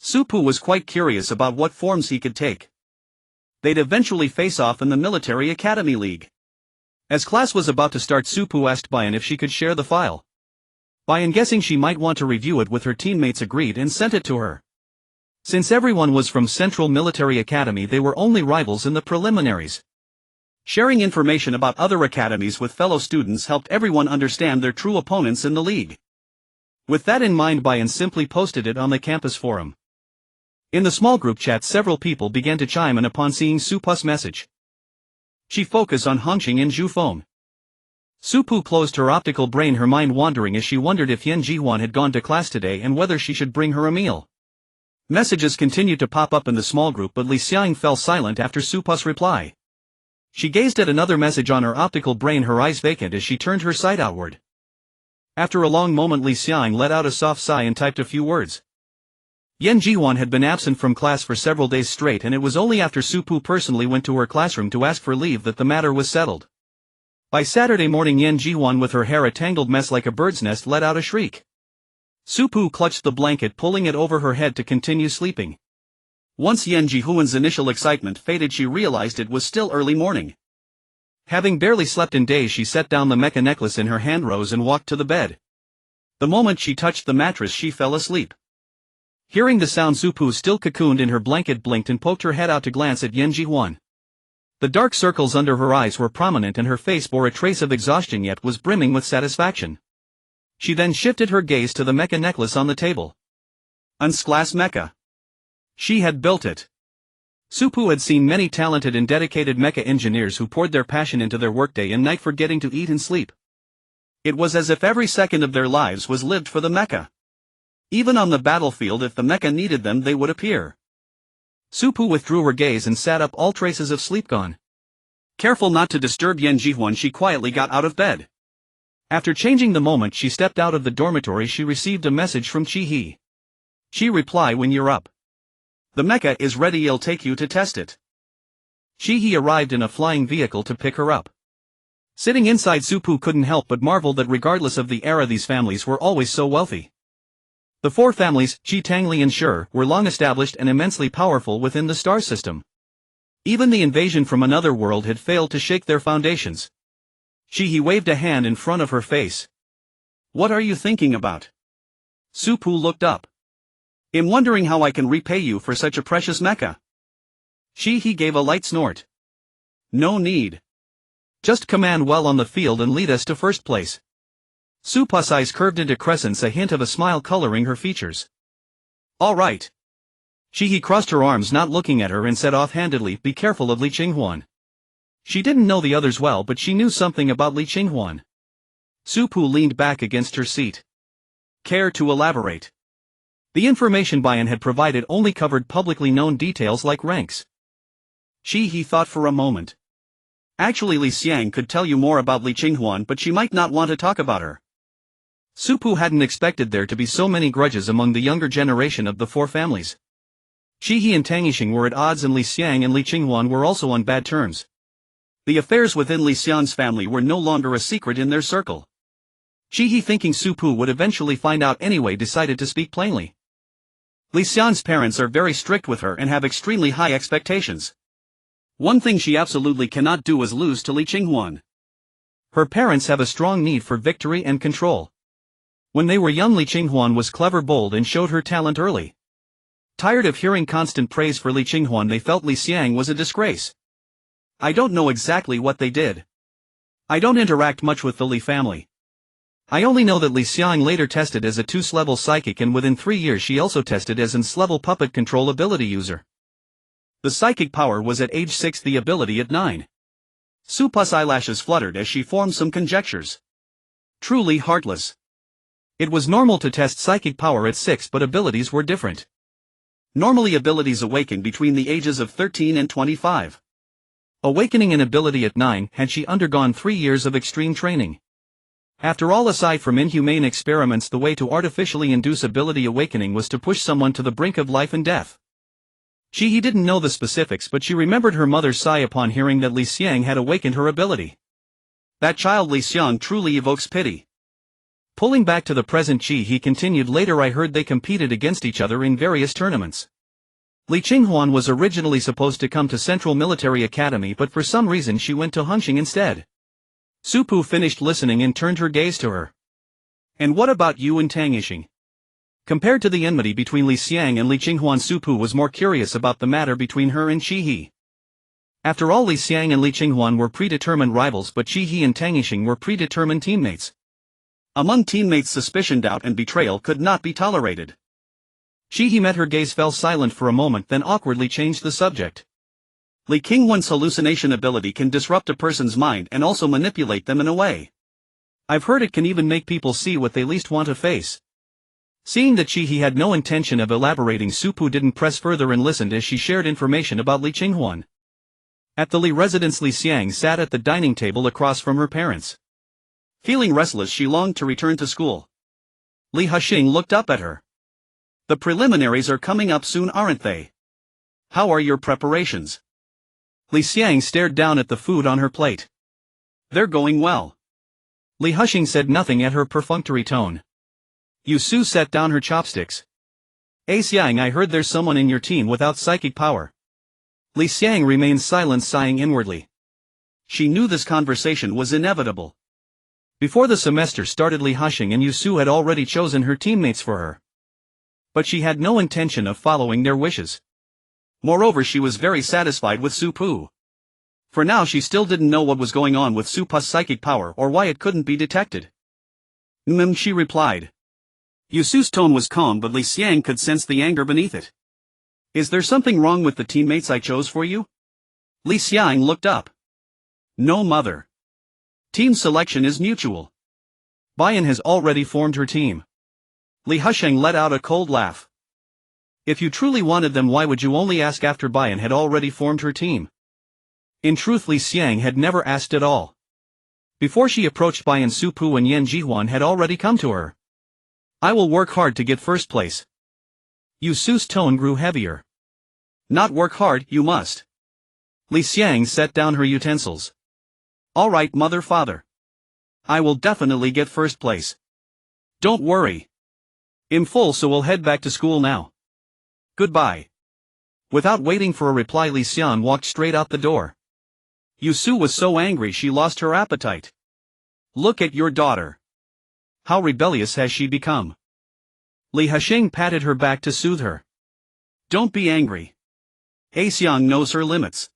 Supu was quite curious about what forms he could take. They'd eventually face off in the Military Academy League. As class was about to start, Supu asked Bayan if she could share the file. Bayan, guessing she might want to review it with her teammates, agreed and sent it to her. Since everyone was from Central Military Academy, they were only rivals in the preliminaries. Sharing information about other academies with fellow students helped everyone understand their true opponents in the league. With that in mind, Bayan simply posted it on the campus forum. In the small group chat several people began to chime in upon seeing Supu's message. She focused on Hongxing and Zhufeng. Supu closed her optical brain, her mind wandering as she wondered if Yan Jihuan had gone to class today and whether she should bring her a meal. Messages continued to pop up in the small group, but Li Xiang fell silent after Supu's reply. She gazed at another message on her optical brain, her eyes vacant as she turned her sight outward. After a long moment Li Xiang let out a soft sigh and typed a few words. Yan Jihuan had been absent from class for several days straight, and it was only after Supu personally went to her classroom to ask for leave that the matter was settled. By Saturday morning Yan Jihuan, with her hair a tangled mess like a bird's nest, let out a shriek. Supu clutched the blanket, pulling it over her head to continue sleeping. Once Yan Jihuan's initial excitement faded, she realized it was still early morning. Having barely slept in days, she set down the mecha necklace in her hand, rose and walked to the bed. The moment she touched the mattress she fell asleep. Hearing the sound, Supu, still cocooned in her blanket, blinked and poked her head out to glance at Yan Jihuan. The dark circles under her eyes were prominent and her face bore a trace of exhaustion, yet was brimming with satisfaction. She then shifted her gaze to the mecha necklace on the table. Unsclass mecha. She had built it. Supu had seen many talented and dedicated mecha engineers who poured their passion into their workday and night, forgetting to eat and sleep. It was as if every second of their lives was lived for the mecha. Even on the battlefield, if the mecha needed them, they would appear. Supu withdrew her gaze and sat up, all traces of sleep gone. Careful not to disturb Yan Jihuan, she quietly got out of bed. After changing the moment she stepped out of the dormitory, she received a message from Chi-He. She reply, when you're up. The mecha is ready, I'll take you to test it. Chi-He arrived in a flying vehicle to pick her up. Sitting inside, Supu couldn't help but marvel that regardless of the era, these families were always so wealthy. The four families, Qi, Tangli and Shi, were long established and immensely powerful within the star system. Even the invasion from another world had failed to shake their foundations. Chi-He waved a hand in front of her face. What are you thinking about? Supu looked up. I'm wondering how I can repay you for such a precious mecha. Chi-He gave a light snort. No need. Just command well on the field and lead us to first place. Supu's eyes curved into crescents, a hint of a smile coloring her features. All right. Chi-He crossed her arms, not looking at her, and said offhandedly, be careful of Li Qinghuan. She didn't know the others well, but she knew something about Li Qinghuan. Supu leaned back against her seat. Care to elaborate? The information Bayan had provided only covered publicly known details like ranks. Chi-He thought for a moment. Actually, Li Xiang could tell you more about Li Qinghuan, but she might not want to talk about her. Supu hadn't expected there to be so many grudges among the younger generation of the four families. Chi-He and Tang Yixing were at odds, and Li Xiang and Li Qinghuan were also on bad terms. The affairs within Li Xiang's family were no longer a secret in their circle. Chi-He, thinking Supu would eventually find out anyway, decided to speak plainly. Li Xiang's parents are very strict with her and have extremely high expectations. One thing she absolutely cannot do is lose to Li Qinghuan. Her parents have a strong need for victory and control. When they were young, Li Qinghuan was clever, bold, and showed her talent early. Tired of hearing constant praise for Li Qinghuan, they felt Li Xiang was a disgrace. I don't know exactly what they did. I don't interact much with the Li family. I only know that Li Xiang later tested as a 2s-level psychic, and within 3 years she also tested as an S-level puppet control ability user. The psychic power was at age 6, the ability at 9. Supu's eyelashes fluttered as she formed some conjectures. Truly heartless. It was normal to test psychic power at 6, but abilities were different. Normally abilities awaken between the ages of 13 and 25. Awakening an ability at 9, had she undergone 3 years of extreme training. After all, aside from inhumane experiments, the way to artificially induce ability awakening was to push someone to the brink of life and death. Chi-He didn't know the specifics, but she remembered her mother's sigh upon hearing that Li Xiang had awakened her ability. That child Li Xiang truly evokes pity. Pulling back to the present, Chi-He continued, later I heard they competed against each other in various tournaments. Li Qinghuan was originally supposed to come to Central Military Academy, but for some reason she went to Hongxing instead. Supu finished listening and turned her gaze to her. And what about you and Tang Yixing? Compared to the enmity between Li Xiang and Li Qinghuan, Supu was more curious about the matter between her and Chi-He. After all, Li Xiang and Li Qinghuan were predetermined rivals, but Chi-He and Tang Yixing were predetermined teammates. Among teammates, suspicion, doubt, and betrayal could not be tolerated. He met her gaze, fell silent for a moment, then awkwardly changed the subject. Li Qinghuan's hallucination ability can disrupt a person's mind and also manipulate them in a way. I've heard it can even make people see what they least want to face. Seeing that he had no intention of elaborating, Su Pu didn't press further and listened as she shared information about Li Qinghuan. At the Li residence, Li Xiang sat at the dining table across from her parents. Feeling restless, she longed to return to school. Li Huxing looked up at her. The preliminaries are coming up soon, aren't they? How are your preparations? Li Xiang stared down at the food on her plate. They're going well. Li Huxing said nothing at her perfunctory tone. Yu Su set down her chopsticks. Xiang, I heard there's someone in your team without psychic power. Li Xiang remained silent, sighing inwardly. She knew this conversation was inevitable. Before the semester started, Li Huxing and Yu Su had already chosen her teammates for her. But she had no intention of following their wishes. Moreover, she was very satisfied with Su Pu. For now, she still didn't know what was going on with Su Pu's psychic power or why it couldn't be detected. She replied. Yu Su's tone was calm, but Li Xiang could sense the anger beneath it. Is there something wrong with the teammates I chose for you? Li Xiang looked up. No, mother. Team selection is mutual. Bayan has already formed her team. Li Huxing let out a cold laugh. If you truly wanted them, why would you only ask after Bayan had already formed her team? In truth, Li Xiang had never asked at all. Before she approached Bayan, Su Pu and Yan Jihuan had already come to her. I will work hard to get first place. Yu Su's tone grew heavier. Not work hard, you must. Li Xiang set down her utensils. All right, mother, father. I will definitely get first place. Don't worry. I'm full, so we'll head back to school now. Goodbye. Without waiting for a reply, Li Xiang walked straight out the door. Yu Su was so angry she lost her appetite. Look at your daughter. How rebellious has she become? Li Huxing patted her back to soothe her. Don't be angry. Xiang knows her limits.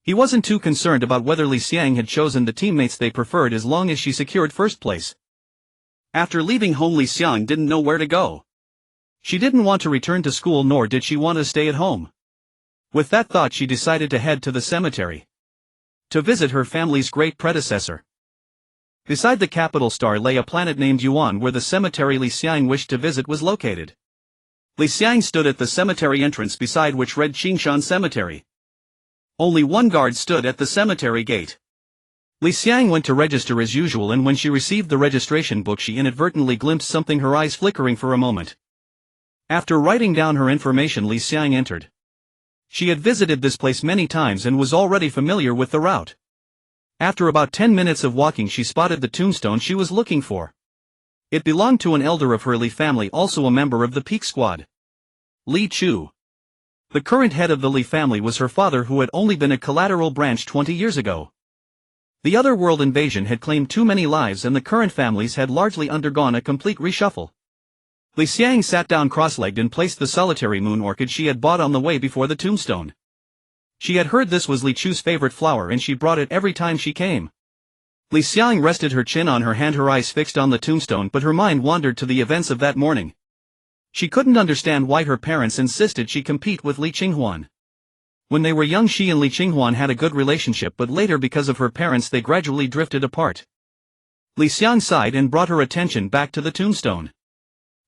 He wasn't too concerned about whether Li Xiang had chosen the teammates they preferred as long as she secured first place. After leaving home, Li Xiang didn't know where to go. She didn't want to return to school, nor did she want to stay at home. With that thought, she decided to head to the cemetery to visit her family's great predecessor. Beside the capital star lay a planet named Yuan, where the cemetery Li Xiang wished to visit was located. Li Xiang stood at the cemetery entrance, beside which read Qingshan Cemetery. Only one guard stood at the cemetery gate. Li Xiang went to register as usual, and when she received the registration book, she inadvertently glimpsed something, her eyes flickering for a moment. After writing down her information, Li Xiang entered. She had visited this place many times and was already familiar with the route. After about 10 minutes of walking, she spotted the tombstone she was looking for. It belonged to an elder of her Li family, also a member of the Peak Squad. Li Chu. The current head of the Li family was her father, who had only been a collateral branch 20 years ago. The otherworld invasion had claimed too many lives, and the current families had largely undergone a complete reshuffle. Li Xiang sat down cross-legged and placed the solitary moon orchid she had bought on the way before the tombstone. She had heard this was Li Chu's favorite flower, and she brought it every time she came. Li Xiang rested her chin on her hand, her eyes fixed on the tombstone, but her mind wandered to the events of that morning. She couldn't understand why her parents insisted she compete with Li Qinghuan. When they were young, she and Li Qinghuan had a good relationship, but later, because of her parents, they gradually drifted apart. Li Xiang sighed and brought her attention back to the tombstone.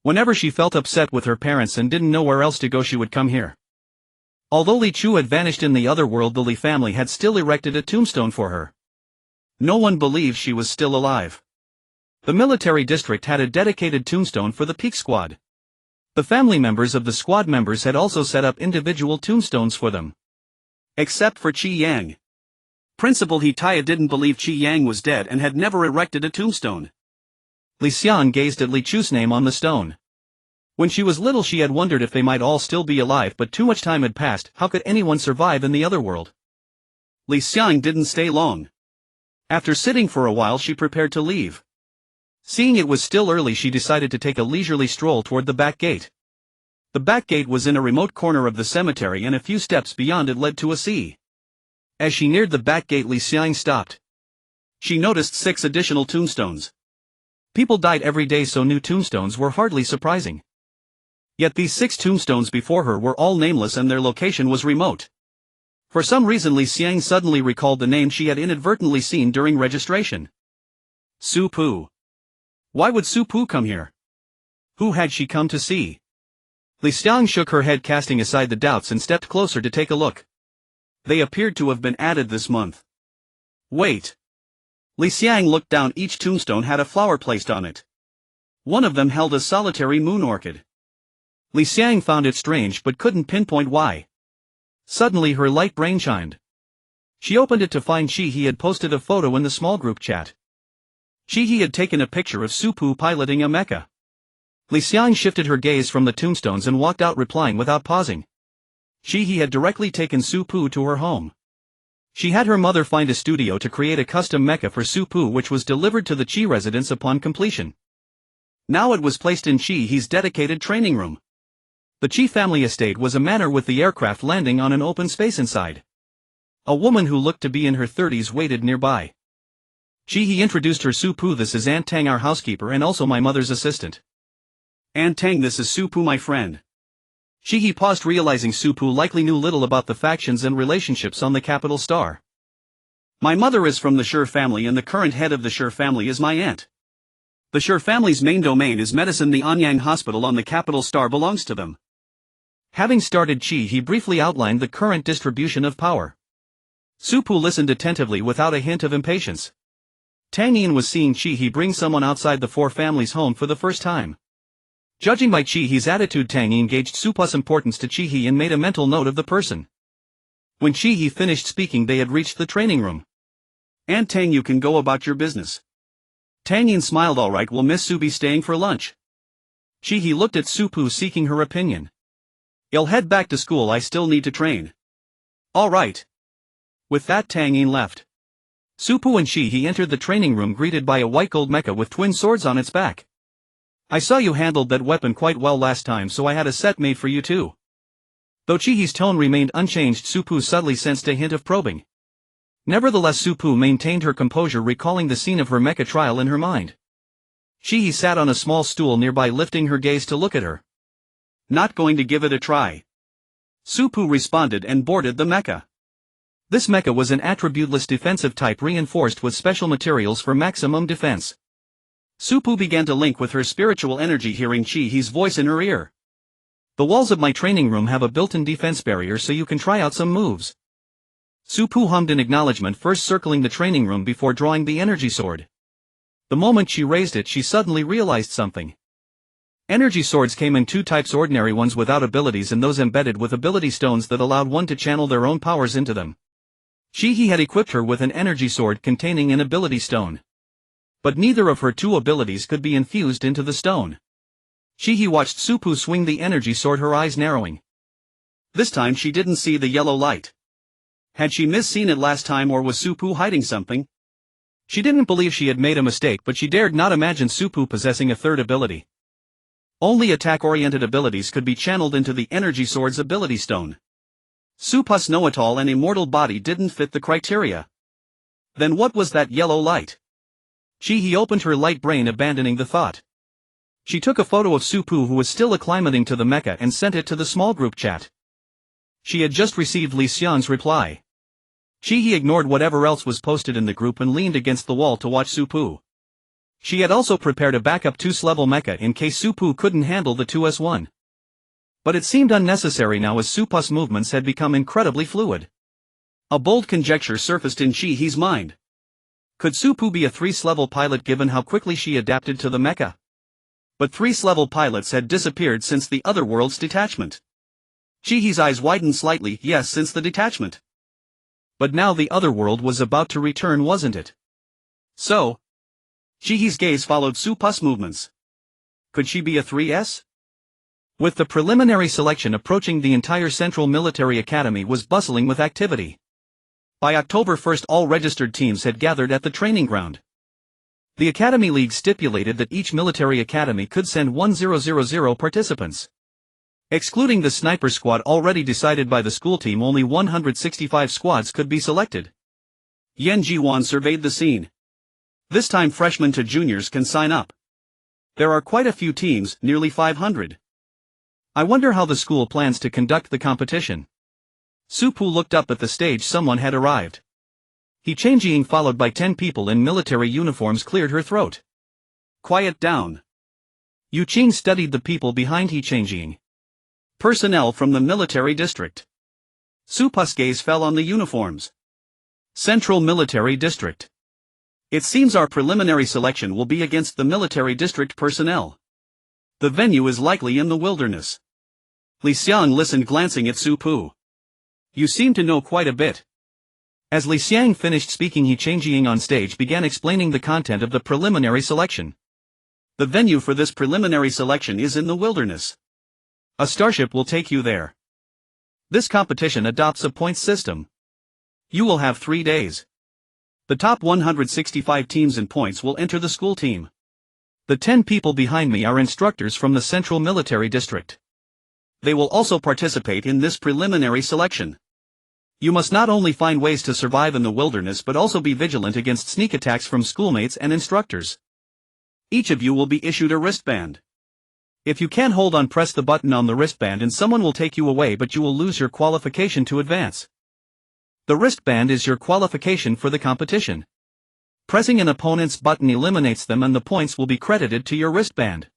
Whenever she felt upset with her parents and didn't know where else to go, she would come here. Although Li Chu had vanished in the other world, the Li family had still erected a tombstone for her. No one believed she was still alive. The military district had a dedicated tombstone for the Peak Squad. The family members of the squad members had also set up individual tombstones for them. Except for Qi Yang. Principal Hitaya didn't believe Qi Yang was dead and had never erected a tombstone. Li Xiang gazed at Li Chu's name on the stone. When she was little, she had wondered if they might all still be alive, but too much time had passed. How could anyone survive in the other world? Li Xiang didn't stay long. After sitting for a while, she prepared to leave. Seeing it was still early, she decided to take a leisurely stroll toward the back gate. The back gate was in a remote corner of the cemetery, and a few steps beyond it led to a sea. As she neared the back gate, Li Xiang stopped. She noticed 6 additional tombstones. People died every day, so new tombstones were hardly surprising. Yet these 6 tombstones before her were all nameless and their location was remote. For some reason Li Xiang suddenly recalled the name she had inadvertently seen during registration. Su Pu. Why would Su Pu come here? Who had she come to see? Li Xiang shook her head, casting aside the doubts, and stepped closer to take a look. They appeared to have been added this month. Wait. Li Xiang looked down. Each tombstone had a flower placed on it. One of them held a solitary moon orchid. Li Xiang found it strange but couldn't pinpoint why. Suddenly her light brain chimed. She opened it to find He had posted a photo in the small group chat. He had taken a picture of Su Pu piloting a mecha. Li Xiang shifted her gaze from the tombstones and walked out, replying without pausing. He had directly taken Su Pu to her home. She had her mother find a studio to create a custom mecha for Su Pu, which was delivered to the Qi residence upon completion. Now it was placed in He's dedicated training room. The Qi family estate was a manor with the aircraft landing on an open space inside. A woman who looked to be in her 30s waited nearby. He introduced her. Su Pu, this is Aunt Tang, our housekeeper and also my mother's assistant. Aunt Tang, this is Su Pu, my friend. He paused, realizing Su Pu likely knew little about the factions and relationships on the capital star. My mother is from the Shi family and the current head of the Shi family is my aunt. The Shi family's main domain is medicine. The Anyang hospital on the capital star belongs to them. Having started he briefly outlined the current distribution of power. Su Pu listened attentively without a hint of impatience. Tang Yin was seeing he bring someone outside the 4 families home for the first time. Judging by He's attitude, Tang Yin gauged Su Pu's importance to He and made a mental note of the person. When He finished speaking, they had reached the training room. Aunt Tang, you can go about your business. Tang Yin smiled. All right, will Miss Su be staying for lunch? He looked at Su Pu, seeking her opinion. I'll head back to school, I still need to train. All right. With that, Tang Yin left. Su Pu and he entered the training room, greeted by a white gold mecha with twin swords on its back. I saw you handled that weapon quite well last time, so I had a set made for you too. Though He's tone remained unchanged, Su Pu subtly sensed a hint of probing. Nevertheless, Su Pu maintained her composure, recalling the scene of her mecha trial in her mind. He sat on a small stool nearby, lifting her gaze to look at her. Not going to give it a try. Su Pu responded and boarded the mecha. This mecha was an attributeless defensive type reinforced with special materials for maximum defense. Su Pu began to link with her spiritual energy, hearing He's voice in her ear. The walls of my training room have a built-in defense barrier, so you can try out some moves. Su Pu hummed in acknowledgement, first circling the training room before drawing the energy sword. The moment she raised it, she suddenly realized something. Energy swords came in 2 types: ordinary ones without abilities and those embedded with ability stones that allowed one to channel their own powers into them. He had equipped her with an energy sword containing an ability stone. But neither of her 2 abilities could be infused into the stone. He watched Su Pu swing the energy sword, her eyes narrowing. This time she didn't see the yellow light. Had she misseen it last time, or was Su Pu hiding something? She didn't believe she had made a mistake, but she dared not imagine Su Pu possessing a 3rd ability. Only attack-oriented abilities could be channeled into the energy sword's ability stone. Su Pu's know-it-all and immortal body didn't fit the criteria. Then what was that yellow light? He opened her light brain, abandoning the thought. She took a photo of Su Pu, who was still acclimating to the mecha, and sent it to the small group chat. She had just received Li Xiang's reply. He ignored whatever else was posted in the group and leaned against the wall to watch Su Pu. She had also prepared a backup 2s level mecha in case Su Pu couldn't handle the 2s1. But it seemed unnecessary now, as Su Pu's movements had become incredibly fluid. A bold conjecture surfaced in He's mind. Could Su Pu be a 3s level pilot, given how quickly she adapted to the mecha? But 3s level pilots had disappeared since the Otherworld's detachment. He's eyes widened slightly. Yes, since the detachment. But now the Otherworld was about to return, wasn't it? So, He's gaze followed Su Pu's movements. Could she be a 3S? With the preliminary selection approaching, the entire Central Military Academy was bustling with activity. By October 1st, all registered teams had gathered at the training ground. The Academy League stipulated that each military academy could send 1000 participants. Excluding the sniper squad already decided by the school team, only 165 squads could be selected. Yan Jiwan surveyed the scene. This time freshmen to juniors can sign up. There are quite a few teams, nearly 500. I wonder how the school plans to conduct the competition. Su-Pu looked up at the stage. Someone had arrived. He Changing, followed by 10 people in military uniforms, cleared her throat. Quiet down. Yu Qing studied the people behind He Changing. Personnel from the military district. Su-Pu's gaze fell on the uniforms. Central Military District. It seems our preliminary selection will be against the military district personnel. The venue is likely in the wilderness. Li Xiang listened, glancing at Su-Pu. You seem to know quite a bit. As Li Xiang finished speaking, He Changing on stage began explaining the content of the preliminary selection. The venue for this preliminary selection is in the wilderness. A starship will take you there. This competition adopts a points system. You will have 3 days. The top 165 teams in points will enter the school team. The 10 people behind me are instructors from the Central Military District. They will also participate in this preliminary selection. You must not only find ways to survive in the wilderness but also be vigilant against sneak attacks from schoolmates and instructors. Each of you will be issued a wristband. If you can't hold on, press the button on the wristband and someone will take you away, but you will lose your qualification to advance. The wristband is your qualification for the competition. Pressing an opponent's button eliminates them and the points will be credited to your wristband.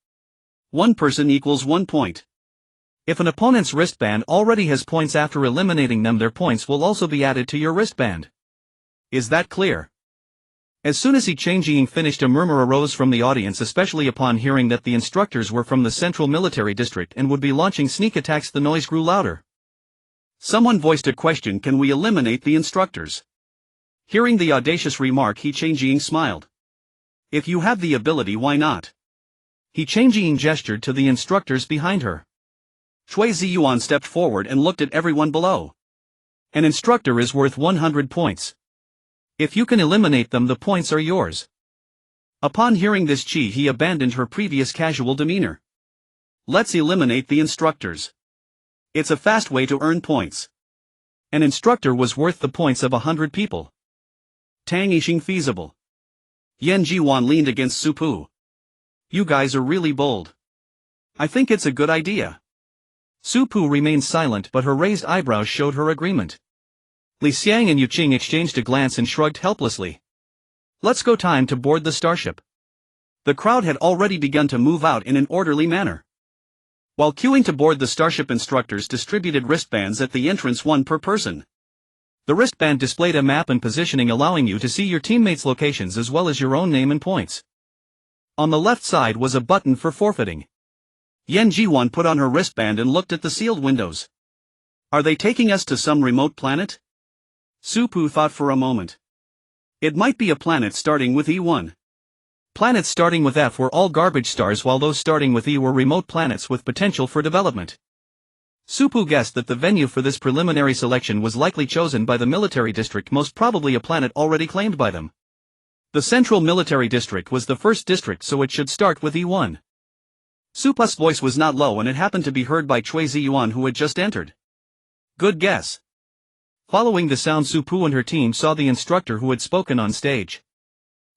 1 person equals 1 point. If an opponent's wristband already has points, after eliminating them their points will also be added to your wristband. Is that clear? As soon as He Changing finished, a murmur arose from the audience, especially upon hearing that the instructors were from the Central Military District and would be launching sneak attacks. The noise grew louder. Someone voiced a question: can we eliminate the instructors? Hearing the audacious remark, He Changing smiled. If you have the ability, why not? He Changing gestured to the instructors behind her. Cui Ziyuan stepped forward and looked at everyone below. An instructor is worth 100 points. If you can eliminate them, the points are yours. Upon hearing this, Qi He abandoned her previous casual demeanor. Let's eliminate the instructors. It's a fast way to earn points. An instructor was worth the points of 100 people. Tang Yixing feasible. Yan Jiwan leaned against Su-Pu. You guys are really bold. I think it's a good idea. Su-Pu remained silent, but her raised eyebrows showed her agreement. Li Xiang and Yu Qing exchanged a glance and shrugged helplessly. Let's go. Time to board the starship. The crowd had already begun to move out in an orderly manner. While queuing to board the starship, instructors distributed wristbands at the entrance, 1 per person. The wristband displayed a map and positioning, allowing you to see your teammates' locations as well as your own name and points. On the left side was a button for forfeiting. Yan Jiwan put on her wristband and looked at the sealed windows. Are they taking us to some remote planet? Su-Pu thought for a moment. It might be a planet starting with E1. Planets starting with F were all garbage stars, while those starting with E were remote planets with potential for development. Su-Pu guessed that the venue for this preliminary selection was likely chosen by the military district, most probably a planet already claimed by them. The Central Military District was the first district, so it should start with E1. Su-Pu's voice was not low and it happened to be heard by Cui Ziyuan, who had just entered. Good guess. Following the sound, Su-Pu and her team saw the instructor who had spoken on stage.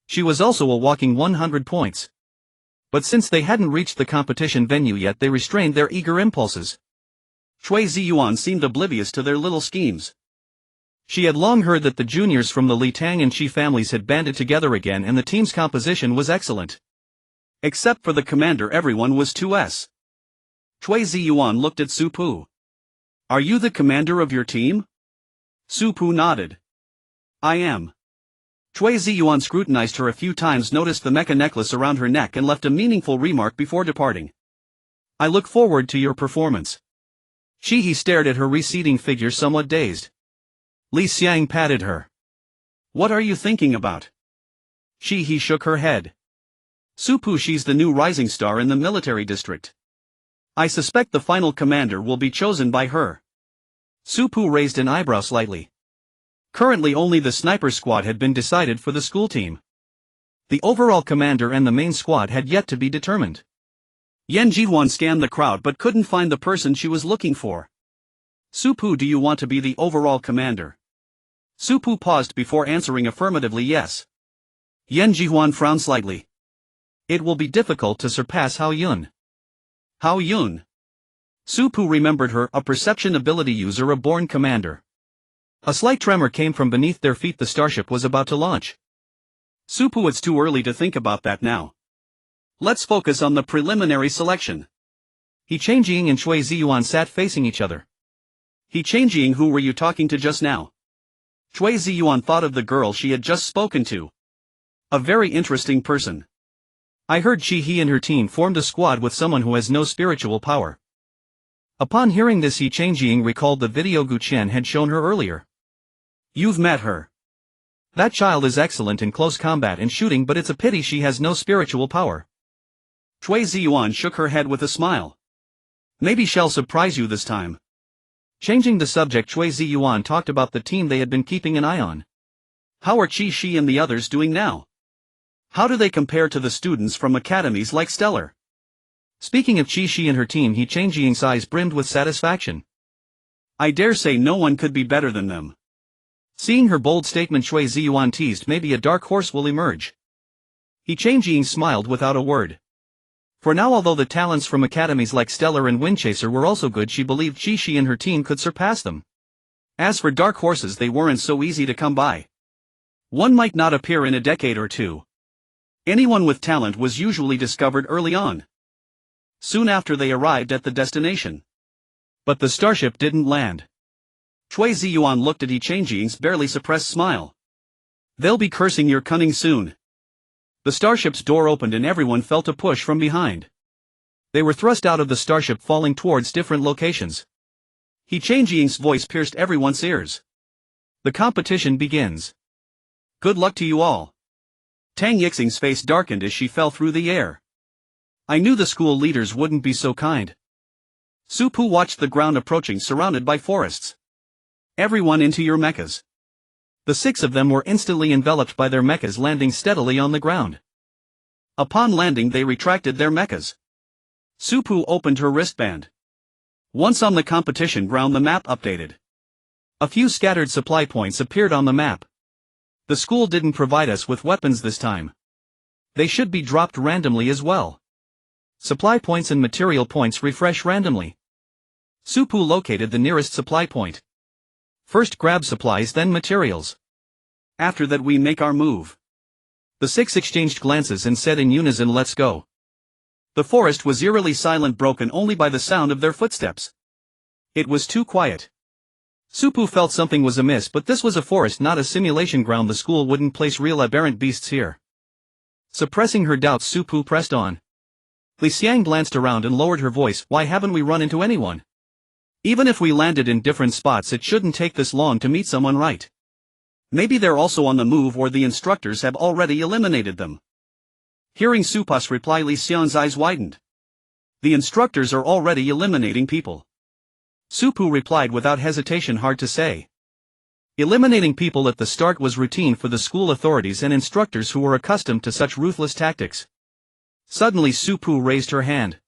She was also a walking 100 points. But since they hadn't reached the competition venue yet, they restrained their eager impulses. Cui Ziyuan seemed oblivious to their little schemes. She had long heard that the juniors from the Li Tang and Qi families had banded together again, and the team's composition was excellent. Except for the commander, everyone was 2S. Cui Ziyuan looked at Su-Pu. Are you the commander of your team? Su-Pu nodded. I am. Cui Ziyuan scrutinized her a few times, noticed the mecha necklace around her neck, and left a meaningful remark before departing. I look forward to your performance. Qi He stared at her receding figure, somewhat dazed. Li Xiang patted her. What are you thinking about? Qi He shook her head. Su-Pu, she's the new rising star in the military district. I suspect the final commander will be chosen by her. Su-Pu raised an eyebrow slightly. Currently only the sniper squad had been decided for the school team. The overall commander and the main squad had yet to be determined. Yan Jiwan scanned the crowd but couldn't find the person she was looking for. Su-Pu, do you want to be the overall commander? Su-Pu paused before answering affirmatively yes. Yan Jiwan frowned slightly. It will be difficult to surpass Hao Yun. Hao Yun. Supu remembered her, a perception ability user, a born commander. A slight tremor came from beneath their feet. The starship was about to launch. Supu, it's too early to think about that now. Let's focus on the preliminary selection. He Changjing and Chui Ziyuan sat facing each other. He Changjing, who were you talking to just now? Chui Ziyuan thought of the girl she had just spoken to. A very interesting person. I heard he and her team formed a squad with someone who has no spiritual power. Upon hearing this, He Changjing recalled the video Gu Chen had shown her earlier. You've met her. That child is excellent in close combat and shooting, but it's a pity she has no spiritual power. Chui Ziyuan shook her head with a smile. Maybe she'll surprise you this time. Changing the subject, Chui Ziyuan talked about the team they had been keeping an eye on. How are Qi Shi and the others doing now? How do they compare to the students from academies like Stellar? Speaking of Qi Shi and her team, He Changjing's eyes brimmed with satisfaction. I dare say no one could be better than them. Seeing her bold statement, Chui Ziyuan teased, maybe a dark horse will emerge. He Changjing smiled without a word. For now, although the talents from academies like Stellar and Windchaser were also good, she believed Qi Shi and her team could surpass them. As for dark horses, they weren't so easy to come by. One might not appear in a decade or two. Anyone with talent was usually discovered early on. Soon after they arrived at the destination. But the starship didn't land. Chui Ziyuan looked at He Changjing's barely suppressed smile. They'll be cursing your cunning soon. The starship's door opened and everyone felt a push from behind. They were thrust out of the starship, falling towards different locations. He Changjing's voice pierced everyone's ears. The competition begins. Good luck to you all. Tang Yixing's face darkened as she fell through the air. I knew the school leaders wouldn't be so kind. Supu watched the ground approaching, surrounded by forests. Everyone into your mechas. The 6 of them were instantly enveloped by their mechas, landing steadily on the ground. Upon landing, they retracted their mechas. Supu opened her wristband. Once on the competition ground, the map updated. A few scattered supply points appeared on the map. The school didn't provide us with weapons this time. They should be dropped randomly as well. Supply points and material points refresh randomly. Supu located the nearest supply point. First grab supplies, then materials. After that we make our move. The 6 exchanged glances and said in unison, let's go. The forest was eerily silent, broken only by the sound of their footsteps. It was too quiet. Supu felt something was amiss, but this was a forest, not a simulation ground. The school wouldn't place real aberrant beasts here. Suppressing her doubts, Supu pressed on. Li Xiang glanced around and lowered her voice. Why haven't we run into anyone? Even if we landed in different spots, it shouldn't take this long to meet someone, right? Maybe they're also on the move, or the instructors have already eliminated them. Hearing Supu's reply, Li Xiang's eyes widened. The instructors are already eliminating people. Supu replied without hesitation, hard to say. Eliminating people at the start was routine for the school authorities and instructors who were accustomed to such ruthless tactics. Suddenly Supu raised her hand.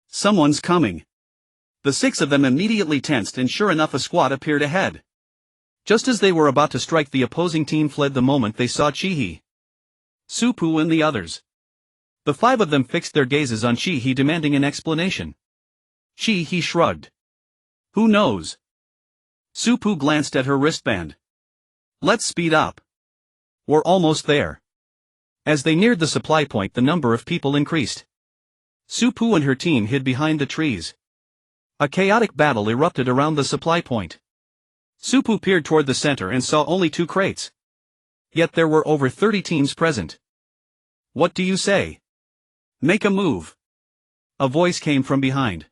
Someone's coming. The 6 of them immediately tensed, and sure enough, a squad appeared ahead. Just as they were about to strike, the opposing team fled the moment they saw Chi-He, Supu and the others. The 5 of them fixed their gazes on Chi-He, demanding an explanation. Chi-He shrugged. Who knows? Supu glanced at her wristband. Let's speed up. We're almost there. As they neared the supply point, the number of people increased. Supu and her team hid behind the trees. A chaotic battle erupted around the supply point. Supu peered toward the center and saw only 2 crates. Yet there were over 30 teams present. What do you say? Make a move. A voice came from behind.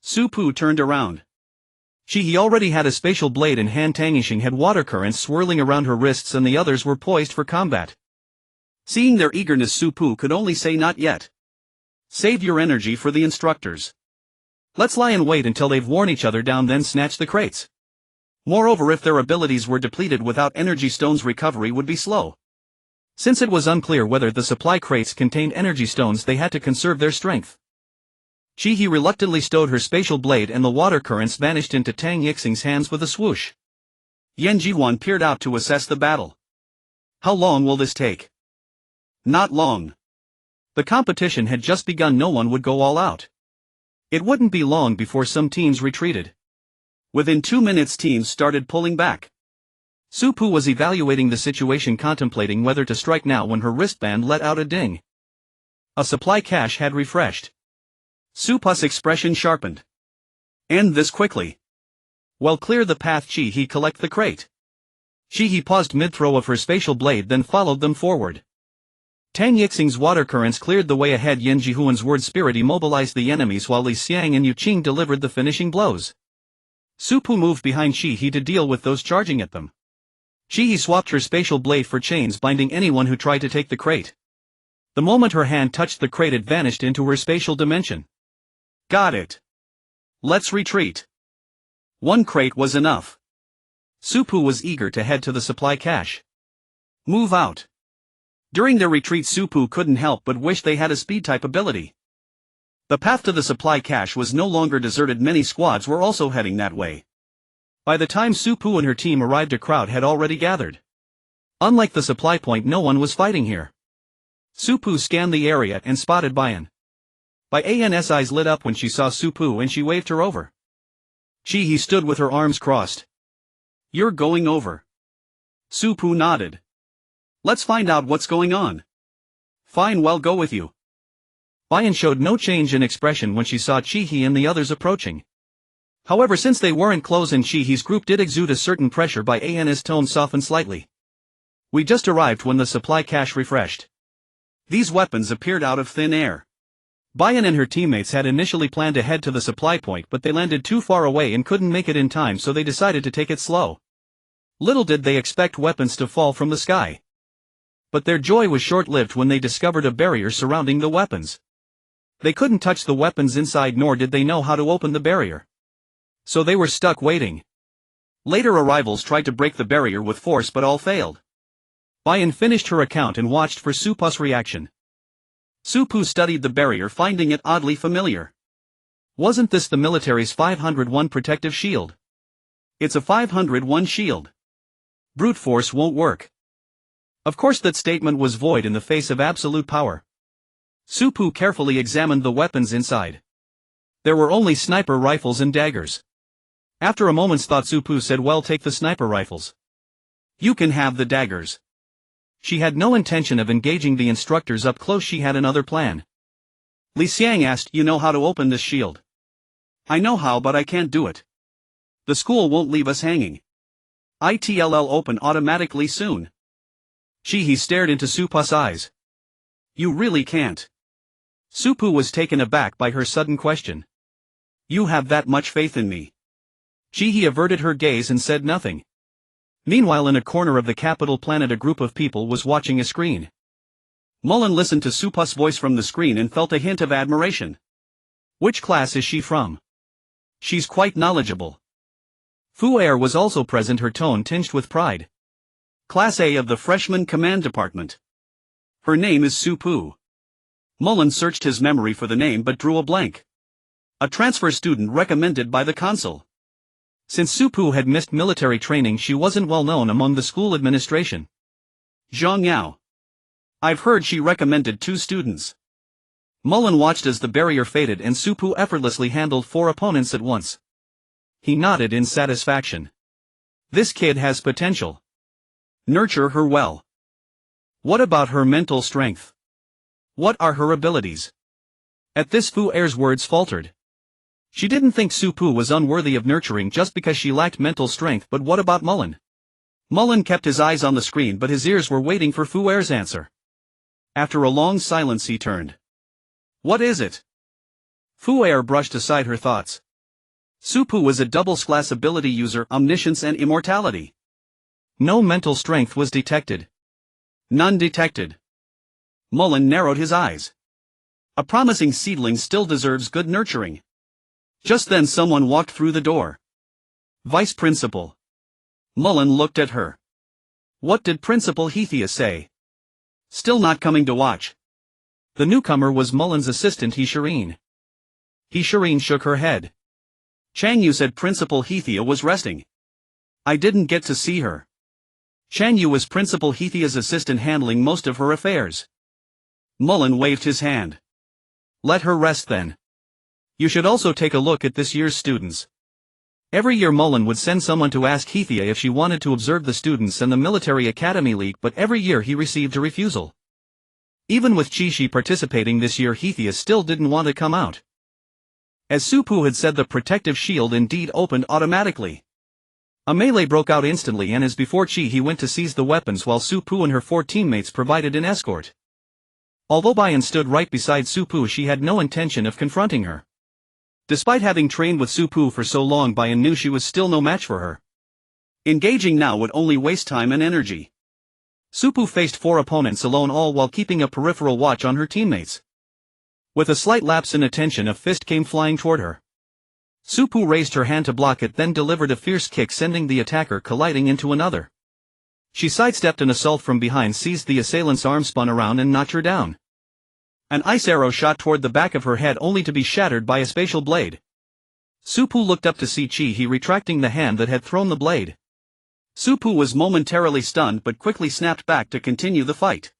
Supu turned around. He already had a spatial blade in hand. Tang Yixing had water currents swirling around her wrists, and the others were poised for combat. Seeing their eagerness, Supu could only say, not yet. Save your energy for the instructors. Let's lie in wait until they've worn each other down, then snatch the crates. Moreover, if their abilities were depleted without energy stones, recovery would be slow. Since it was unclear whether the supply crates contained energy stones, they had to conserve their strength. Chi-He reluctantly stowed her spatial blade, and the water currents vanished into Tang Yixing's hands with a swoosh. Yan Jiwan peered out to assess the battle. How long will this take? Not long. The competition had just begun. No one would go all out. It wouldn't be long before some teams retreated. Within 2 minutes teams started pulling back. Supu was evaluating the situation, contemplating whether to strike now when her wristband let out a ding. A supply cache had refreshed. Supu's expression sharpened. End this quickly. Well, clear the path. He collect the crate. He paused mid-throw of her spatial blade, then followed them forward. Tang Yixing's water currents cleared the way ahead. Yen Jihuan's word spirit immobilized the enemies while Li Xiang and Yu Qing delivered the finishing blows. Supu moved behind He to deal with those charging at them. He swapped her spatial blade for chains binding anyone who tried to take the crate. The moment her hand touched the crate, it vanished into her spatial dimension. Got it. Let's retreat. One crate was enough. Supu was eager to head to the supply cache. Move out. During their retreat, Supu couldn't help but wish they had a speed-type ability. The path to the supply cache was no longer deserted. Many squads were also heading that way. By the time Supu and her team arrived, a crowd had already gathered. Unlike the supply point, no one was fighting here. Supu scanned the area and spotted Bayan. Bayan's eyes lit up when she saw Supu and she waved her over. He stood with her arms crossed. You're going over. Supu nodded. Let's find out what's going on. Fine, well, go with you. Bayan showed no change in expression when she saw Chihi and the others approaching. However, since they weren't close and Chihi's group did exude a certain pressure, Bayan's tone softened slightly. We just arrived when the supply cache refreshed. These weapons appeared out of thin air. Bayan and her teammates had initially planned to head to the supply point, but they landed too far away and couldn't make it in time, so they decided to take it slow. Little did they expect weapons to fall from the sky. But their joy was short-lived when they discovered a barrier surrounding the weapons. They couldn't touch the weapons inside, nor did they know how to open the barrier. So they were stuck waiting. Later arrivals tried to break the barrier with force, but all failed. Bayan finished her account and watched for Supu's reaction. Supu studied the barrier, finding it oddly familiar. Wasn't this the military's 501 protective shield? It's a 501 shield. Brute force won't work. Of course that statement was void in the face of absolute power. Supu carefully examined the weapons inside. There were only sniper rifles and daggers. After a moment's thought, Supu said, well, take the sniper rifles. You can have the daggers. She had no intention of engaging the instructors up close. She had another plan. Li Xiang asked, you know how to open this shield? I know how, but I can't do it. The school won't leave us hanging. It'll open automatically soon. He stared into Supu's eyes. You really can't. Supu was taken aback by her sudden question. You have that much faith in me? He averted her gaze and said nothing. Meanwhile, in a corner of the capital planet, a group of people was watching a screen. Mullen listened to Supu's voice from the screen and felt a hint of admiration. Which class is she from? She's quite knowledgeable. Fu Er was also present, her tone tinged with pride. Class A of the Freshman Command Department. Her name is Supu. Mullen searched his memory for the name but drew a blank. A transfer student recommended by the consul. Since Supu had missed military training, she wasn't well known among the school administration. Zhang Yao. I've heard she recommended 2 students. Mullen watched as the barrier faded and Supu effortlessly handled 4 opponents at once. He nodded in satisfaction. This kid has potential. Nurture her well. What about her mental strength? What are her abilities? At this, Fu Er's words faltered. She didn't think Supu was unworthy of nurturing just because she lacked mental strength, but what about Mullen? Mullen kept his eyes on the screen, but his ears were waiting for Fu Er's answer. After a long silence, he turned. What is it? Fu Er brushed aside her thoughts. Supu was a double-class ability user, omniscience and immortality. No mental strength was detected. None detected. Mullen narrowed his eyes. A promising seedling still deserves good nurturing. Just then someone walked through the door. Vice Principal. Mullen looked at her. What did Principal Hethia say? Still not coming to watch. The newcomer was Mullen's assistant, Shireen. Shireen shook her head. Chang Yu said Principal Hethia was resting. I didn't get to see her. Chang Yu was Principal Hethia's assistant, handling most of her affairs. Mullen waved his hand. Let her rest then. You should also take a look at this year's students. Every year Mullen would send someone to ask Hethia if she wanted to observe the students and the military academy league, but every year he received a refusal. Even with Chi-Chi participating this year, Hethia still didn't want to come out. As Supu had said, the protective shield indeed opened automatically. A melee broke out instantly, and as before, Chi-Hi went to seize the weapons while Supu and her 4 teammates provided an escort. Although Bayan stood right beside Supu, she had no intention of confronting her. Despite having trained with Supu for so long, Bayan knew she was still no match for her. Engaging now would only waste time and energy. Supu faced 4 opponents alone, all while keeping a peripheral watch on her teammates. With a slight lapse in attention, a fist came flying toward her. Supu raised her hand to block it, then delivered a fierce kick, sending the attacker colliding into another. She sidestepped an assault from behind, seized the assailant's arm, spun around and knocked her down. An ice arrow shot toward the back of her head, only to be shattered by a spatial blade. Supu looked up to see Chi-Hi retracting the hand that had thrown the blade. Supu was momentarily stunned but quickly snapped back to continue the fight.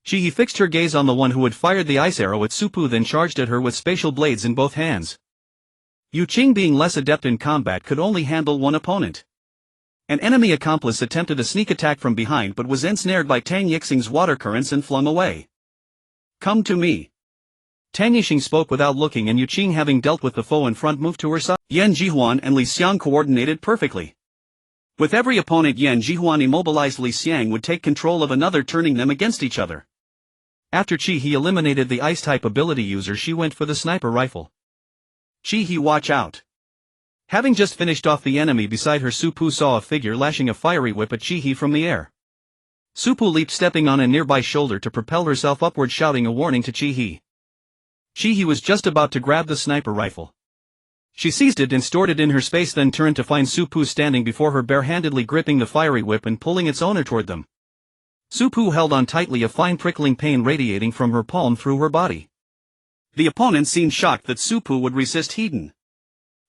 Chi-Hi fixed her gaze on the one who had fired the ice arrow at Supu, then charged at her with spatial blades in both hands. Yu Qing, being less adept in combat, could only handle one opponent. An enemy accomplice attempted a sneak attack from behind but was ensnared by Tang Yixing's water currents and flung away. "Come to me." Tang Yixing spoke without looking, and Yu Qing, having dealt with the foe in front, moved to her side. Yan Jihuan and Li Xiang coordinated perfectly. With every opponent Yan Jihuan immobilized, Li Xiang would take control of another, turning them against each other. After Chi-Hi eliminated the ice-type ability user, she went for the sniper rifle. Chi-Hi, watch out. Having just finished off the enemy beside her, Supu saw a figure lashing a fiery whip at Chi-Hi from the air. Supu leaped, stepping on a nearby shoulder to propel herself upward, shouting a warning to Chi-Hi. Chi-Hi was just about to grab the sniper rifle. She seized it and stored it in her space, then turned to find Supu standing before her, barehandedly gripping the fiery whip and pulling its owner toward them. Supu held on tightly, a fine prickling pain radiating from her palm through her body. The opponent seemed shocked that Supu would resist Hedon.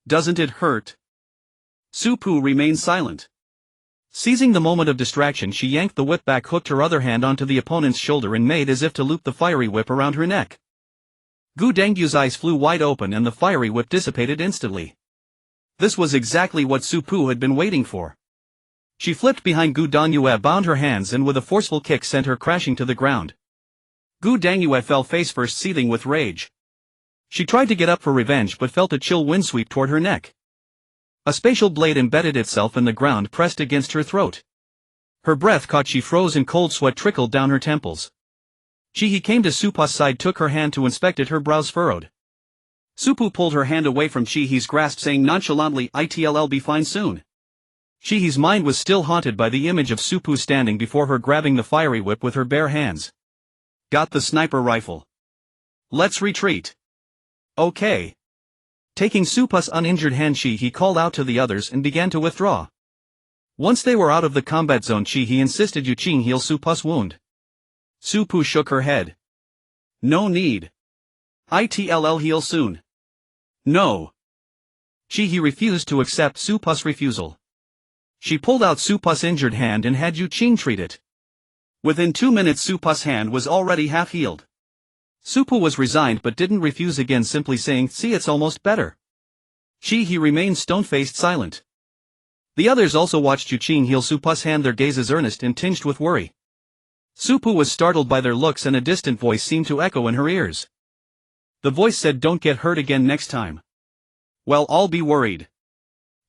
"Doesn't it hurt?" Supu remained silent. Seizing the moment of distraction, she yanked the whip back, hooked her other hand onto the opponent's shoulder, and made as if to loop the fiery whip around her neck. Gu Dangdu's eyes flew wide open and the fiery whip dissipated instantly. This was exactly what Supu had been waiting for. She flipped behind Gu Dangyue, bound her hands, and with a forceful kick sent her crashing to the ground. Gu Dangyue fell face first, seething with rage. She tried to get up for revenge but felt a chill wind sweep toward her neck. A spatial blade embedded itself in the ground, pressed against her throat. Her breath caught, she froze, and cold sweat trickled down her temples. Chi-Hi came to Supu's side, took her hand to inspect it, her brows furrowed. Supu pulled her hand away from Chi-Hi's grasp, saying nonchalantly, "It'll be fine soon." Chi-Hi's mind was still haunted by the image of Supu standing before her, grabbing the fiery whip with her bare hands. "Got the sniper rifle. Let's retreat." "Okay." Taking Supu's uninjured hand, Chi-Hi called out to the others and began to withdraw. Once they were out of the combat zone, Chi-Hi insisted Yu Qing heal Supu's wound. Supu shook her head. "No need. It'll heal soon." "No." Chi-Hi refused to accept Supu's refusal. She pulled out Supu's injured hand and had Yu Qing treat it. Within 2 minutes, Supu's hand was already half healed. Supu was resigned but didn't refuse again, simply saying, "See, it's almost better." Chi-Hi remained stone-faced, silent. The others also watched Yu Qing heal Supu's hand, their gazes earnest and tinged with worry. Supu was startled by their looks, and a distant voice seemed to echo in her ears. The voice said, "Don't get hurt again next time." "Well, I'll be worried."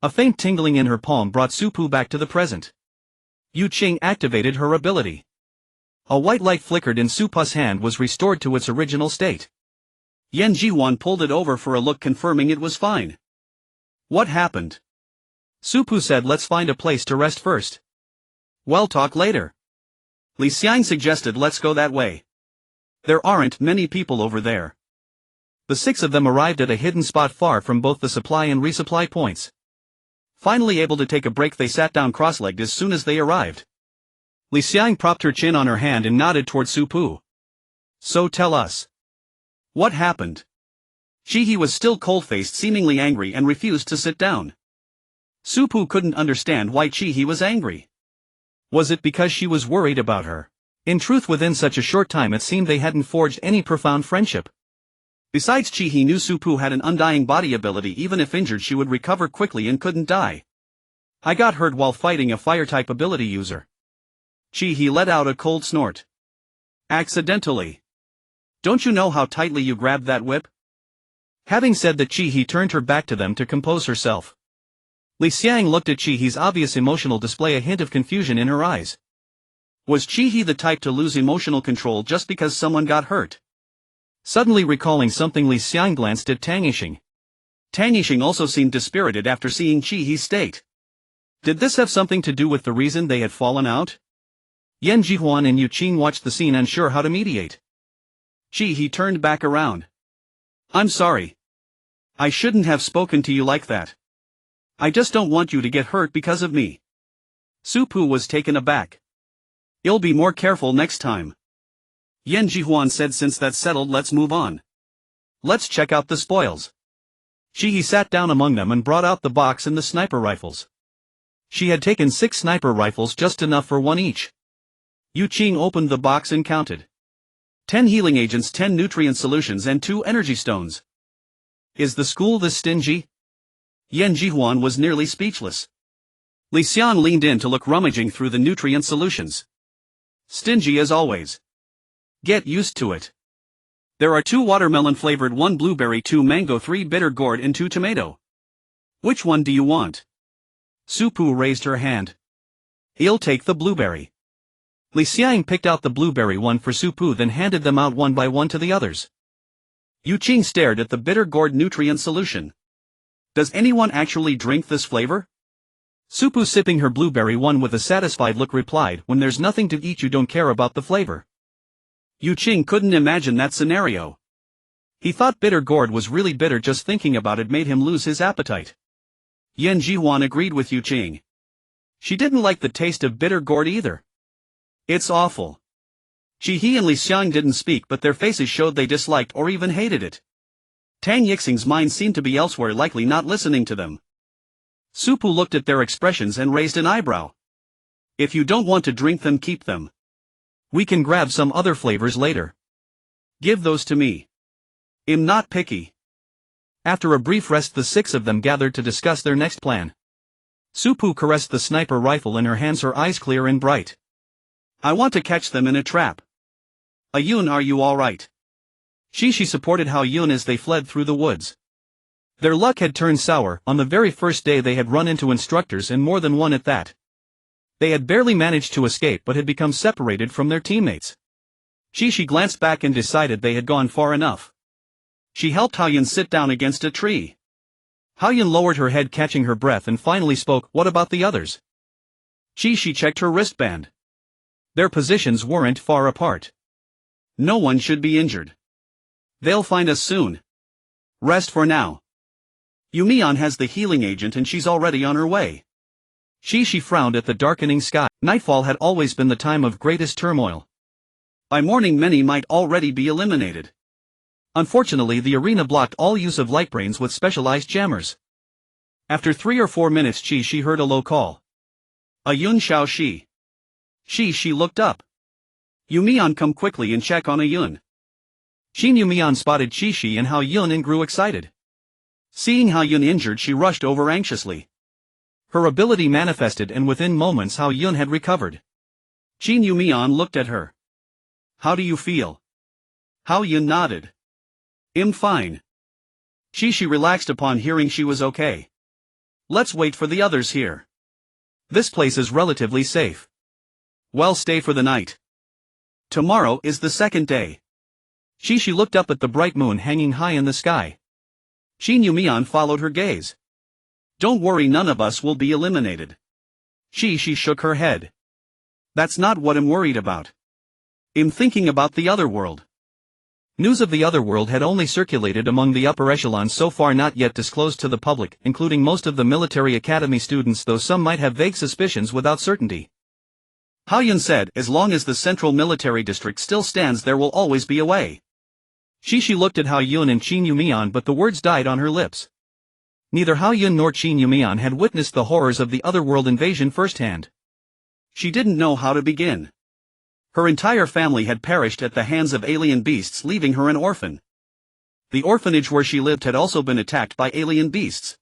A faint tingling in her palm brought Supu back to the present. Yu Qing activated her ability. A white light flickered and Supu's hand was restored to its original state. Yan Jihuan pulled it over for a look, confirming it was fine. "What happened?" Supu said, "Let's find a place to rest first. We'll talk later." Li Xiang suggested, "Let's go that way. There aren't many people over there." The 6 of them arrived at a hidden spot far from both the supply and resupply points. Finally able to take a break, they sat down cross-legged as soon as they arrived. Li Xiang propped her chin on her hand and nodded toward Supu. "So tell us. What happened?" Chi-Hi was still cold-faced, seemingly angry, and refused to sit down. Supu couldn't understand why Chi-Hi was angry. Was it because she was worried about her? In truth, within such a short time it seemed they hadn't forged any profound friendship. Besides, Chi-He knew Su-Pu had an undying body ability. Even if injured, she would recover quickly and couldn't die. I got hurt while fighting a fire-type ability user. Chi-He let out a cold snort. Accidentally. Don't you know how tightly you grabbed that whip? Having said that, Chi-He turned her back to them to compose herself. Li Xiang looked at Chi-He's obvious emotional display, a hint of confusion in her eyes. Was Chi-He the type to lose emotional control just because someone got hurt? Suddenly recalling something, Li Xiang glanced at Tang Yixing. Tang Yixing also seemed dispirited after seeing Chi-He's state. Did this have something to do with the reason they had fallen out? Yan Jihuan and Yu Qing watched the scene, unsure how to mediate. Chi-He turned back around. I'm sorry. I shouldn't have spoken to you like that. I just don't want you to get hurt because of me. Su-Pu was taken aback. I'll be more careful next time. Yan Jihuan said, since that's settled, let's move on. Let's check out the spoils. Chi-He sat down among them and brought out the box and the sniper rifles. She had taken 6 sniper rifles, just enough for one each. Yu Qing opened the box and counted. 10 healing agents, 10 nutrient solutions and 2 energy stones. Is the school this stingy? Yan Jihuan was nearly speechless. Li Xiang leaned in to look, rummaging through the nutrient solutions. Stingy as always. Get used to it. There are 2 watermelon flavored, 1 blueberry, 2 mango, 3 bitter gourd and 2 tomato. Which one do you want? Su-Pu raised her hand. I'll take the blueberry. Li Xiang picked out the blueberry one for Su-Pu, then handed them out one by one to the others. Yu Qing stared at the bitter gourd nutrient solution. Does anyone actually drink this flavor? Su-Pu, sipping her blueberry one with a satisfied look, replied, when there's nothing to eat you don't care about the flavor. Yu Qing couldn't imagine that scenario. He thought bitter gourd was really bitter. Just thinking about it made him lose his appetite. Yan Jihuan agreed with Yu Qing. She didn't like the taste of bitter gourd either. It's awful. Chi-He and Li Xiang didn't speak, but their faces showed they disliked or even hated it. Tang Yixing's mind seemed to be elsewhere, likely not listening to them. Su-Pu looked at their expressions and raised an eyebrow. If you don't want to drink them, keep them. We can grab some other flavors later. Give those to me. I'm not picky. After a brief rest, the 6 of them gathered to discuss their next plan. Su-Pu caressed the sniper rifle in her hands, her eyes clear and bright. I want to catch them in a trap. Yun, are you alright? She supported Hao Yun as they fled through the woods. Their luck had turned sour. On the very first day they had run into instructors, and more than one at that. They had barely managed to escape but had become separated from their teammates. She glanced back and decided they had gone far enough. She helped Hao Yun sit down against a tree. Hao Yun lowered her head, catching her breath, and finally spoke. What about the others? She checked her wristband. Their positions weren't far apart. No one should be injured. They'll find us soon. Rest for now. Yumian has the healing agent and she's already on her way. She frowned at the darkening sky. Nightfall had always been the time of greatest turmoil. By morning many might already be eliminated. Unfortunately, the arena blocked all use of lightbrains with specialized jammers. After 3 or 4 minutes, she heard a low call. Yun Xiao Shi. She looked up. Yumian, come quickly and check on Yun. Yumian spotted Chi and Hao Yun and grew excited. Seeing Hao Yun injured, she rushed over anxiously. Her ability manifested, and within moments Hao Yun had recovered. Yumian looked at her. How do you feel? Hao Yun nodded. I'm fine. She relaxed upon hearing she was okay. Let's wait for the others here. This place is relatively safe. Well, stay for the night. Tomorrow is the second day. She looked up at the bright moon hanging high in the sky. Yumian followed her gaze. Don't worry, none of us will be eliminated. She shook her head. That's not what I'm worried about. I'm thinking about the other world. News of the other world had only circulated among the upper echelons, so far not yet disclosed to the public, including most of the military academy students, though some might have vague suspicions without certainty. Hao Yun said, as long as the central military district still stands, there will always be a way. She looked at Hao Yun and Qin Yumian, but the words died on her lips. Neither Hao Yun nor Qin Yumian had witnessed the horrors of the otherworld invasion firsthand. She didn't know how to begin. Her entire family had perished at the hands of alien beasts, leaving her an orphan. The orphanage where she lived had also been attacked by alien beasts.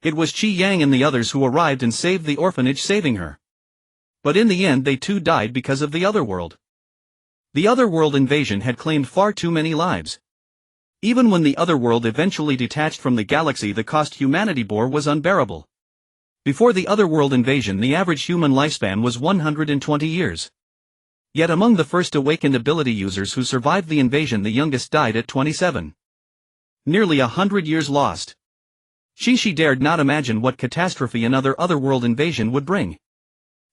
It was Qi Yang and the others who arrived and saved the orphanage, saving her. But in the end they too died because of the Otherworld. The Otherworld invasion had claimed far too many lives. Even when the Otherworld eventually detached from the galaxy, the cost humanity bore was unbearable. Before the Otherworld invasion, the average human lifespan was 120 years. Yet among the first awakened ability users who survived the invasion, the youngest died at 27. Nearly 100 years lost. She dared not imagine what catastrophe another Otherworld invasion would bring.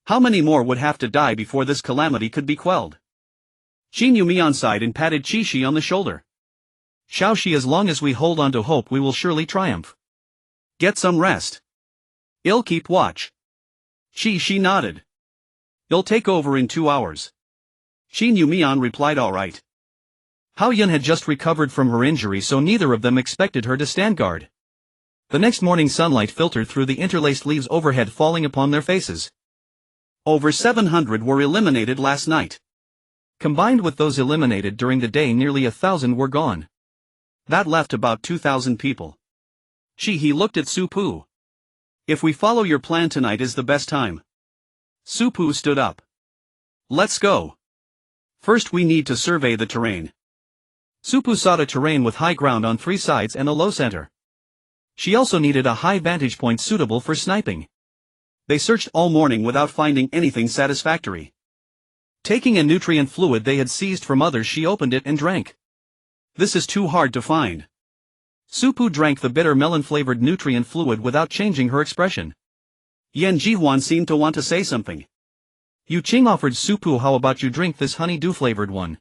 How many more would have to die before this calamity could be quelled? She knew me on side and patted Chi on the shoulder. Shao Shi, as long as we hold on to hope, we will surely triumph. Get some rest. I'll keep watch. She nodded. I'll take over in 2 hours. Xin Yumian replied, all right. Hao Yun had just recovered from her injury, so neither of them expected her to stand guard. The next morning sunlight filtered through the interlaced leaves overhead, falling upon their faces. Over 700 were eliminated last night. Combined with those eliminated during the day, nearly 1,000 were gone. That left about 2,000 people. He looked at Su Pu. If we follow your plan, tonight is the best time. Su Pu stood up. Let's go. First we need to survey the terrain. Su Pu sought a terrain with high ground on 3 sides and a low center. She also needed a high vantage point suitable for sniping. They searched all morning without finding anything satisfactory. Taking a nutrient fluid they had seized from others, she opened it and drank. This is too hard to find. Su Pu drank the bitter melon-flavored nutrient fluid without changing her expression. Yan Jihuan seemed to want to say something. Yu Qing offered Su Pu, how about you drink this honey-dew-flavored one?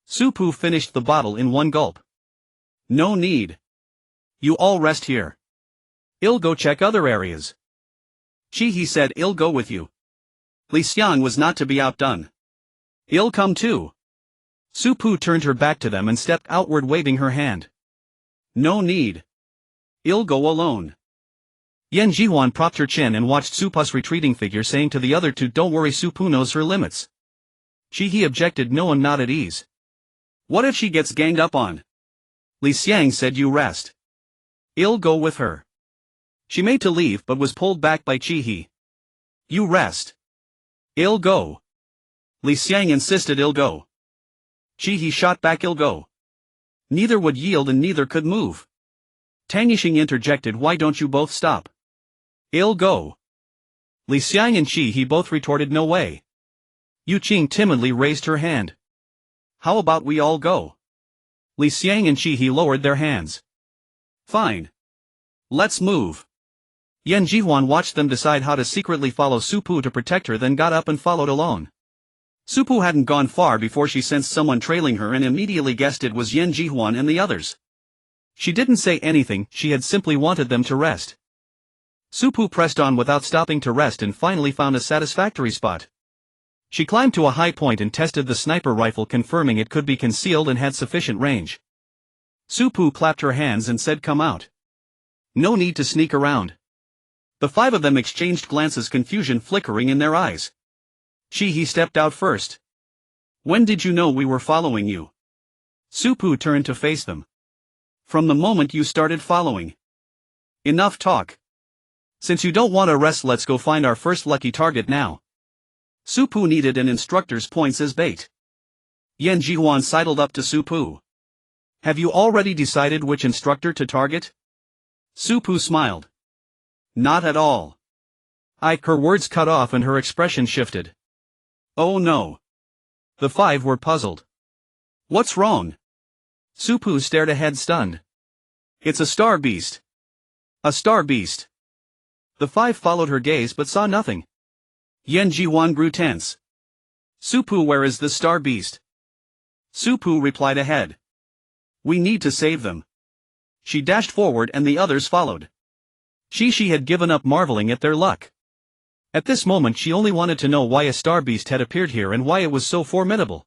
Su Pu finished the bottle in one gulp. No need. You all rest here. I'll go check other areas. He said, I'll go with you. Li Xiang was not to be outdone. I'll come too. Su Pu turned her back to them and stepped outward, waving her hand. No need. I'll go alone. Yan Jihuan propped her chin and watched Su Pu's retreating figure, saying to the other two, don't worry, Su Pu knows her limits. He objected, no, one not at ease. What if she gets ganged up on? Li Xiang said, you rest. I'll go with her. She made to leave but was pulled back by Chi. You rest. I'll go. Li Xiang insisted, I'll go. Chi shot back, I'll go. Neither would yield and neither could move. Tang Yixing interjected, why don't you both stop? I'll go. Li Xiang and Chi both retorted, no way. Yu Qing timidly raised her hand. How about we all go? Li Xiang and Chi lowered their hands. Fine. Let's move. Yan Jihuan watched them decide how to secretly follow Su Pu to protect her, then got up and followed alone. Su Pu hadn't gone far before she sensed someone trailing her and immediately guessed it was Yan Jihuan and the others. She didn't say anything, she had simply wanted them to rest. Su Pu pressed on without stopping to rest and finally found a satisfactory spot. She climbed to a high point and tested the sniper rifle, confirming it could be concealed and had sufficient range. Su Pu clapped her hands and said, come out. No need to sneak around. The 5 of them exchanged glances, confusion flickering in their eyes. He stepped out first. When did you know we were following you? Su Pu turned to face them. From the moment you started following. Enough talk. Since you don't want to rest, let's go find our first lucky target now. Su Pu needed an instructor's points as bait. Yan Jihuan sidled up to Su Pu. Have you already decided which instructor to target? Su Pu smiled. Not at all. Her words cut off and her expression shifted. Oh no. The 5 were puzzled. What's wrong? Su Pu stared ahead, stunned. It's a star beast. A star beast. The 5 followed her gaze but saw nothing. Yan Jihuan grew tense. Su Pu, where is the star beast? Su Pu replied, ahead. We need to save them. She dashed forward and the others followed. She had given up marveling at their luck. At this moment she only wanted to know why a star beast had appeared here and why it was so formidable.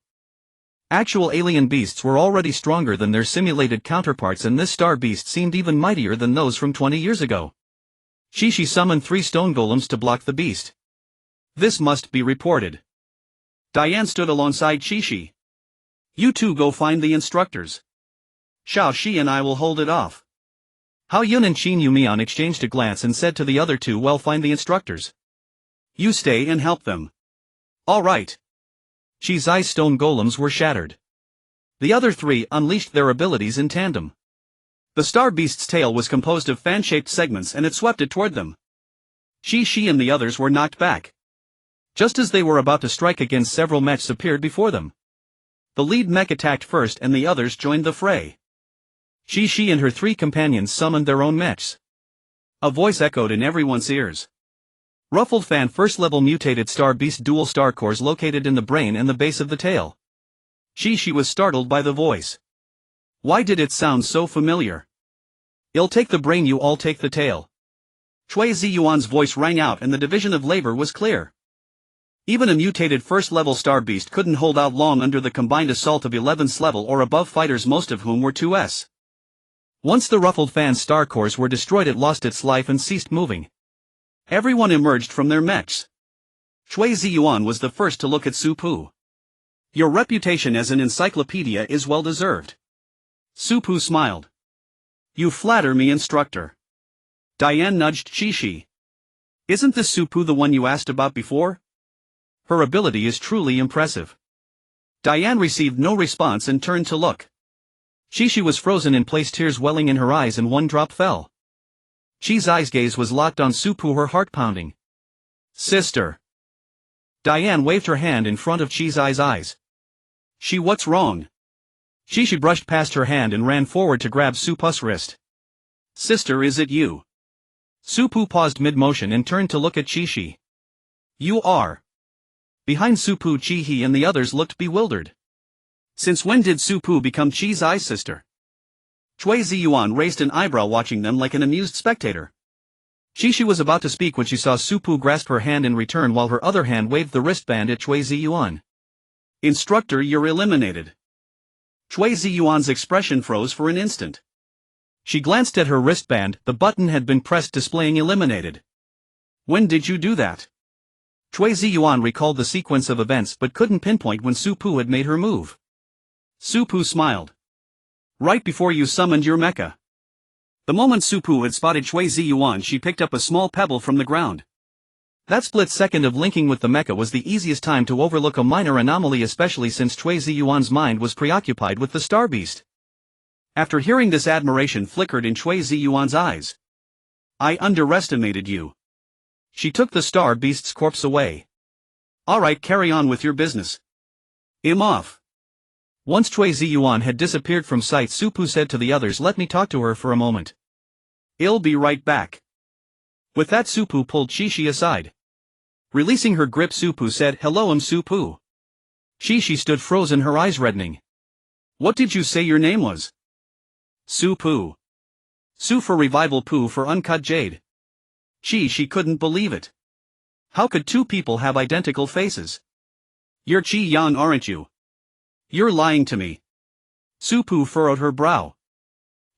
Actual alien beasts were already stronger than their simulated counterparts, and this star beast seemed even mightier than those from 20 years ago. She summoned 3 stone golems to block the beast. This must be reported. Diane stood alongside Chi. You two go find the instructors. Xiao Shi and I will hold it off. Hao Yun and Qin Yumian exchanged a glance and said to the other two, well, find the instructors. You stay and help them. All right. Chi Zai's stone golems were shattered. The other three unleashed their abilities in tandem. The star beast's tail was composed of fan-shaped segments and it swept it toward them. Shi Shi and the others were knocked back. Just as they were about to strike again, several mechs appeared before them. The lead mech attacked first and the others joined the fray. Shi Shi and her three companions summoned their own mechs. A voice echoed in everyone's ears. Ruffled Fan first-level mutated star beast dual star cores located in the brain and the base of the tail. Shi Shi was startled by the voice. Why did it sound so familiar? I'll take the brain, you all take the tail. Chui Ziyuan's voice rang out and the division of labor was clear. Even a mutated first-level star beast couldn't hold out long under the combined assault of 11th level or above fighters, most of whom were 2S. Once the Ruffled Fan's star cores were destroyed, it lost its life and ceased moving. Everyone emerged from their mechs. Chui Ziyuan was the first to look at Su Pu. Your reputation as an encyclopedia is well deserved. Su Pu smiled. You flatter me, instructor. Diane nudged Qi Shi. Isn't this Su Pu the one you asked about before? Her ability is truly impressive. Diane received no response and turned to look. Qi Shi was frozen in place, tears welling in her eyes, and one drop fell. Qi Zai's gaze was locked on Su Pu, her heart pounding. Sister. Diane waved her hand in front of Qi Zai's eyes. She, what's wrong? Qi Shi brushed past her hand and ran forward to grab Su Pu's wrist. Sister, is it you? Su Pu paused mid-motion and turned to look at Qi Shi. You are. Behind Su Pu, Qi He and the others looked bewildered. Since when did Su Pu become Qi Zai's sister? Chui Ziyuan raised an eyebrow, watching them like an amused spectator. Qi Shi was about to speak when she saw Su Pu grasp her hand in return while her other hand waved the wristband at Chui Ziyuan. Instructor, you're eliminated. Chui Ziyuan's expression froze for an instant. She glanced at her wristband. The button had been pressed displaying eliminated. When did you do that? Chui Ziyuan recalled the sequence of events but couldn't pinpoint when Su Pu had made her move. Su Pu smiled. Right before you summoned your mecha. The moment Su Pu had spotted Chui Ziyuan, she picked up a small pebble from the ground. That split second of linking with the mecha was the easiest time to overlook a minor anomaly, especially since Chui Ziyuan's mind was preoccupied with the star beast. After hearing this, admiration flickered in Chui Ziyuan's eyes. I underestimated you. She took the star beast's corpse away. Alright, carry on with your business. I'm off. Once Chui Ziyuan had disappeared from sight, Su Pu said to the others, let me talk to her for a moment. I'll be right back. With that, Su Pu pulled Qi Shi aside. Releasing her grip, Su Pu said, hello, I'm Su Pu. Qi Shi stood frozen, her eyes reddening. What did you say your name was? Su Pu. Su for revival, Pu for uncut jade. Qi Shi couldn't believe it. How could two people have identical faces? You're Qi Yang, aren't you? You're lying to me. Su Pu furrowed her brow.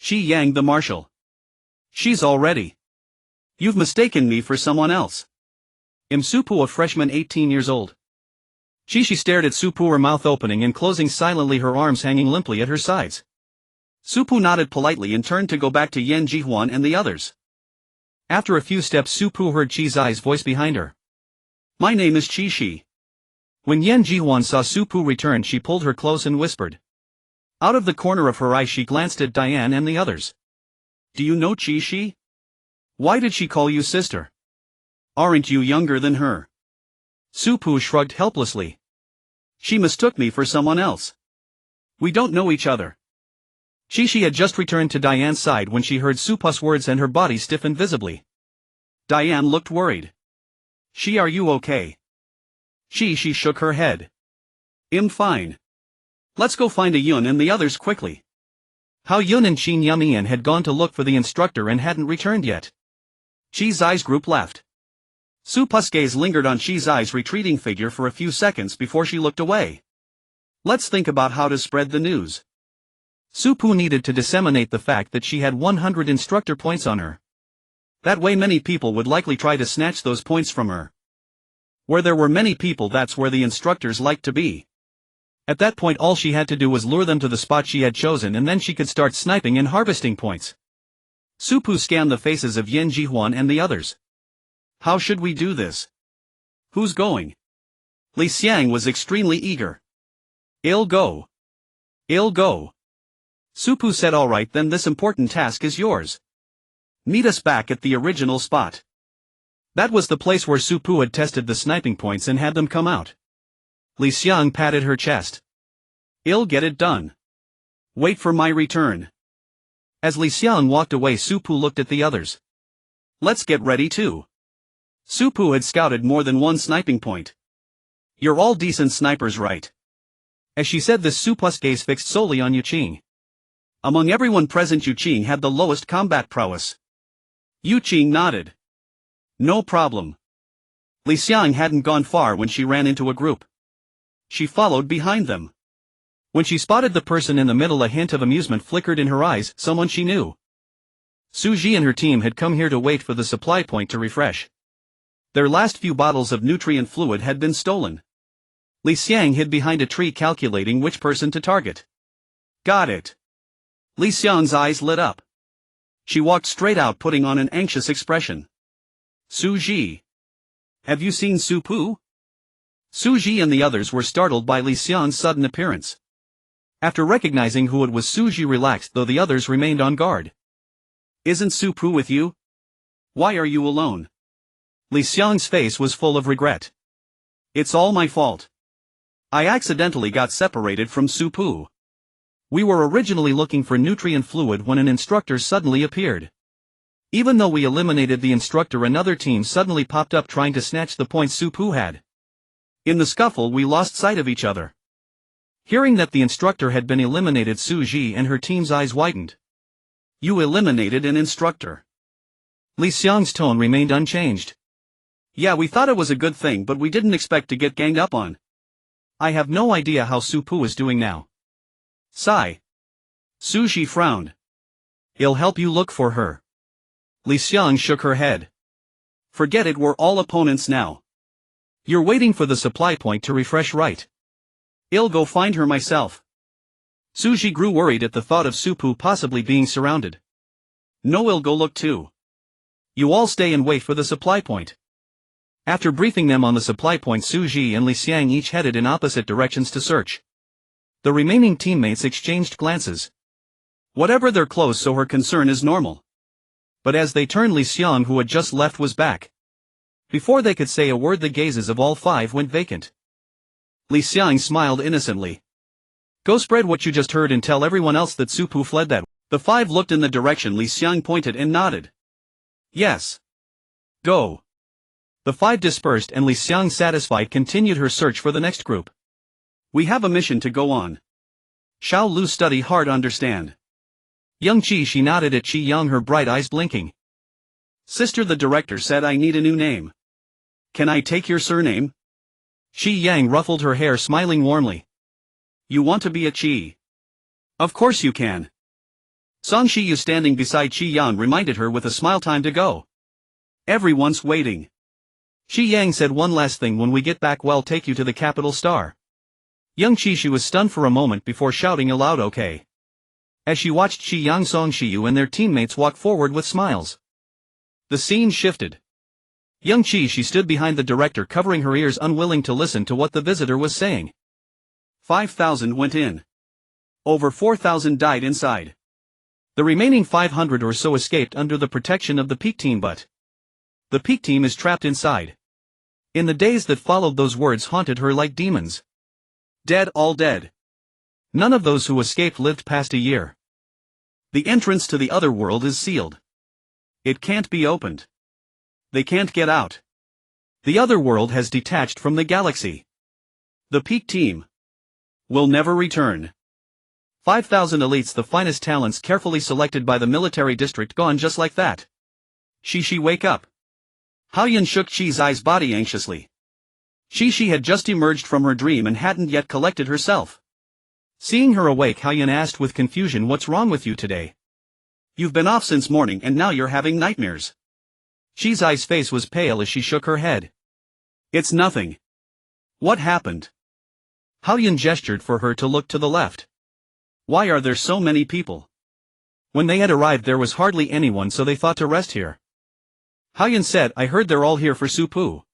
Qi Yang the marshal. She's already. You've mistaken me for someone else. I'm Su Pu, a freshman 18 years old. Qi Shi stared at Su Pu, her mouth opening and closing silently, her arms hanging limply at her sides. Su Pu nodded politely and turned to go back to Yan Jihuan and the others. After a few steps, Su Pu heard Qi Zai's voice behind her. My name is Qi Shi. When Yan Jihuan saw Su Pu return, she pulled her close and whispered. Out of the corner of her eye, she glanced at Diane and the others. Do you know Qi Shi? Why did she call you sister? Aren't you younger than her? Su Pu shrugged helplessly. She mistook me for someone else. We don't know each other. Qi Shi had just returned to Diane's side when she heard Su Pu's words and her body stiffened visibly. Diane looked worried. Shi, are you okay? Qi Shi shook her head. I'm fine. Let's go find a Yun and the others quickly. Hao Yun and Qin Yumian had gone to look for the instructor and hadn't returned yet. Qi Zai's group left. Su Pu's gaze lingered on Qi Zai's retreating figure for a few seconds before she looked away. Let's think about how to spread the news. Su Pu needed to disseminate the fact that she had 100 instructor points on her. That way many people would likely try to snatch those points from her. Where there were many people, that's where the instructors liked to be. At that point all she had to do was lure them to the spot she had chosen and then she could start sniping and harvesting points. Su Pu scanned the faces of Yen Jihuan and the others. How should we do this? Who's going? Li Xiang was extremely eager. I'll go. I'll go. Su Pu said alright then this important task is yours. Meet us back at the original spot. That was the place where Su Pu had tested the sniping points and had them come out. Li Xiang patted her chest. I'll get it done. Wait for my return. As Li Xiang walked away Su Pu looked at the others. Let's get ready too. Su Pu had scouted more than one sniping point. You're all decent snipers, right? As she said this Su Pu's gaze fixed solely on Yu Qing. Among everyone present Yu Qing had the lowest combat prowess. Yu Qing nodded. No problem. Li Xiang hadn't gone far when she ran into a group. She followed behind them. When she spotted the person in the middle a hint of amusement flickered in her eyes, someone she knew. Su Ji and her team had come here to wait for the supply point to refresh. Their last few bottles of nutrient fluid had been stolen. Li Xiang hid behind a tree calculating which person to target. Got it. Li Xiang's eyes lit up. She walked straight out putting on an anxious expression. Su Ji. Have you seen Su Pu? Su Ji and the others were startled by Li Xiang's sudden appearance. After recognizing who it was Su Ji relaxed though the others remained on guard. Isn't Su Pu with you? Why are you alone? Li Xiang's face was full of regret. It's all my fault. I accidentally got separated from Su Pu. We were originally looking for nutrient fluid when an instructor suddenly appeared. Even though we eliminated the instructor another team suddenly popped up trying to snatch the points Su Pu had. In the scuffle we lost sight of each other. Hearing that the instructor had been eliminated Su Ji and her team's eyes widened. You eliminated an instructor. Li Xiang's tone remained unchanged. Yeah, we thought it was a good thing but we didn't expect to get ganged up on. I have no idea how Su Pu is doing now. Sigh. Su Ji frowned. I'll help you look for her. Li Xiang shook her head. Forget it, we're all opponents now. You're waiting for the supply point to refresh, right? I'll go find her myself. Su Ji grew worried at the thought of Su Pu possibly being surrounded. No, I'll go look too. You all stay and wait for the supply point. After briefing them on the supply point Su Ji and Li Xiang each headed in opposite directions to search. The remaining teammates exchanged glances. Whatever their clothes so her concern is normal. But as they turned Li Xiang who had just left was back. Before they could say a word the gazes of all five went vacant. Li Xiang smiled innocently. Go spread what you just heard and tell everyone else that Su Pu fled that way. The five looked in the direction Li Xiang pointed and nodded. Yes. Go. The five dispersed and Li Xiang satisfied continued her search for the next group. We have a mission to go on. Xiao Lu study hard understand. Young Qi she nodded at Qi Yang her bright eyes blinking. Sister the director said I need a new name. Can I take your surname? Qi Yang ruffled her hair smiling warmly. You want to be a Qi? Of course you can. Song Shiyu standing beside Qi Yang reminded her with a smile time to go. Everyone's waiting. Qi Yang said one last thing when we get back we'll take you to the capital star. Young Qi she was stunned for a moment before shouting aloud okay. As she watched Qi Yang Song Shiyu and their teammates walk forward with smiles. The scene shifted. Young Qi she stood behind the director covering her ears unwilling to listen to what the visitor was saying. 5,000 went in. Over 4,000 died inside. The remaining 500 or so escaped under the protection of the Peak Team but the Peak Team is trapped inside. In the days that followed those words haunted her like demons. Dead, all dead. None of those who escaped lived past a year. The entrance to the other world is sealed. It can't be opened. They can't get out. The other world has detached from the galaxy. The Peak Team will never return. 5,000 elites, the finest talents carefully selected by the military district, gone just like that. Shishi, wake up. Haoyan shook Qi's eyes body anxiously. Shishi had just emerged from her dream and hadn't yet collected herself. Seeing her awake, Haoyan asked with confusion, what's wrong with you today? You've been off since morning and now you're having nightmares. Qi's eyes face was pale as she shook her head. It's nothing. What happened? Haoyun gestured for her to look to the left. Why are there so many people? When they had arrived there was hardly anyone, so they thought to rest here. Haoyun said, I heard they're all here for Su-Pu.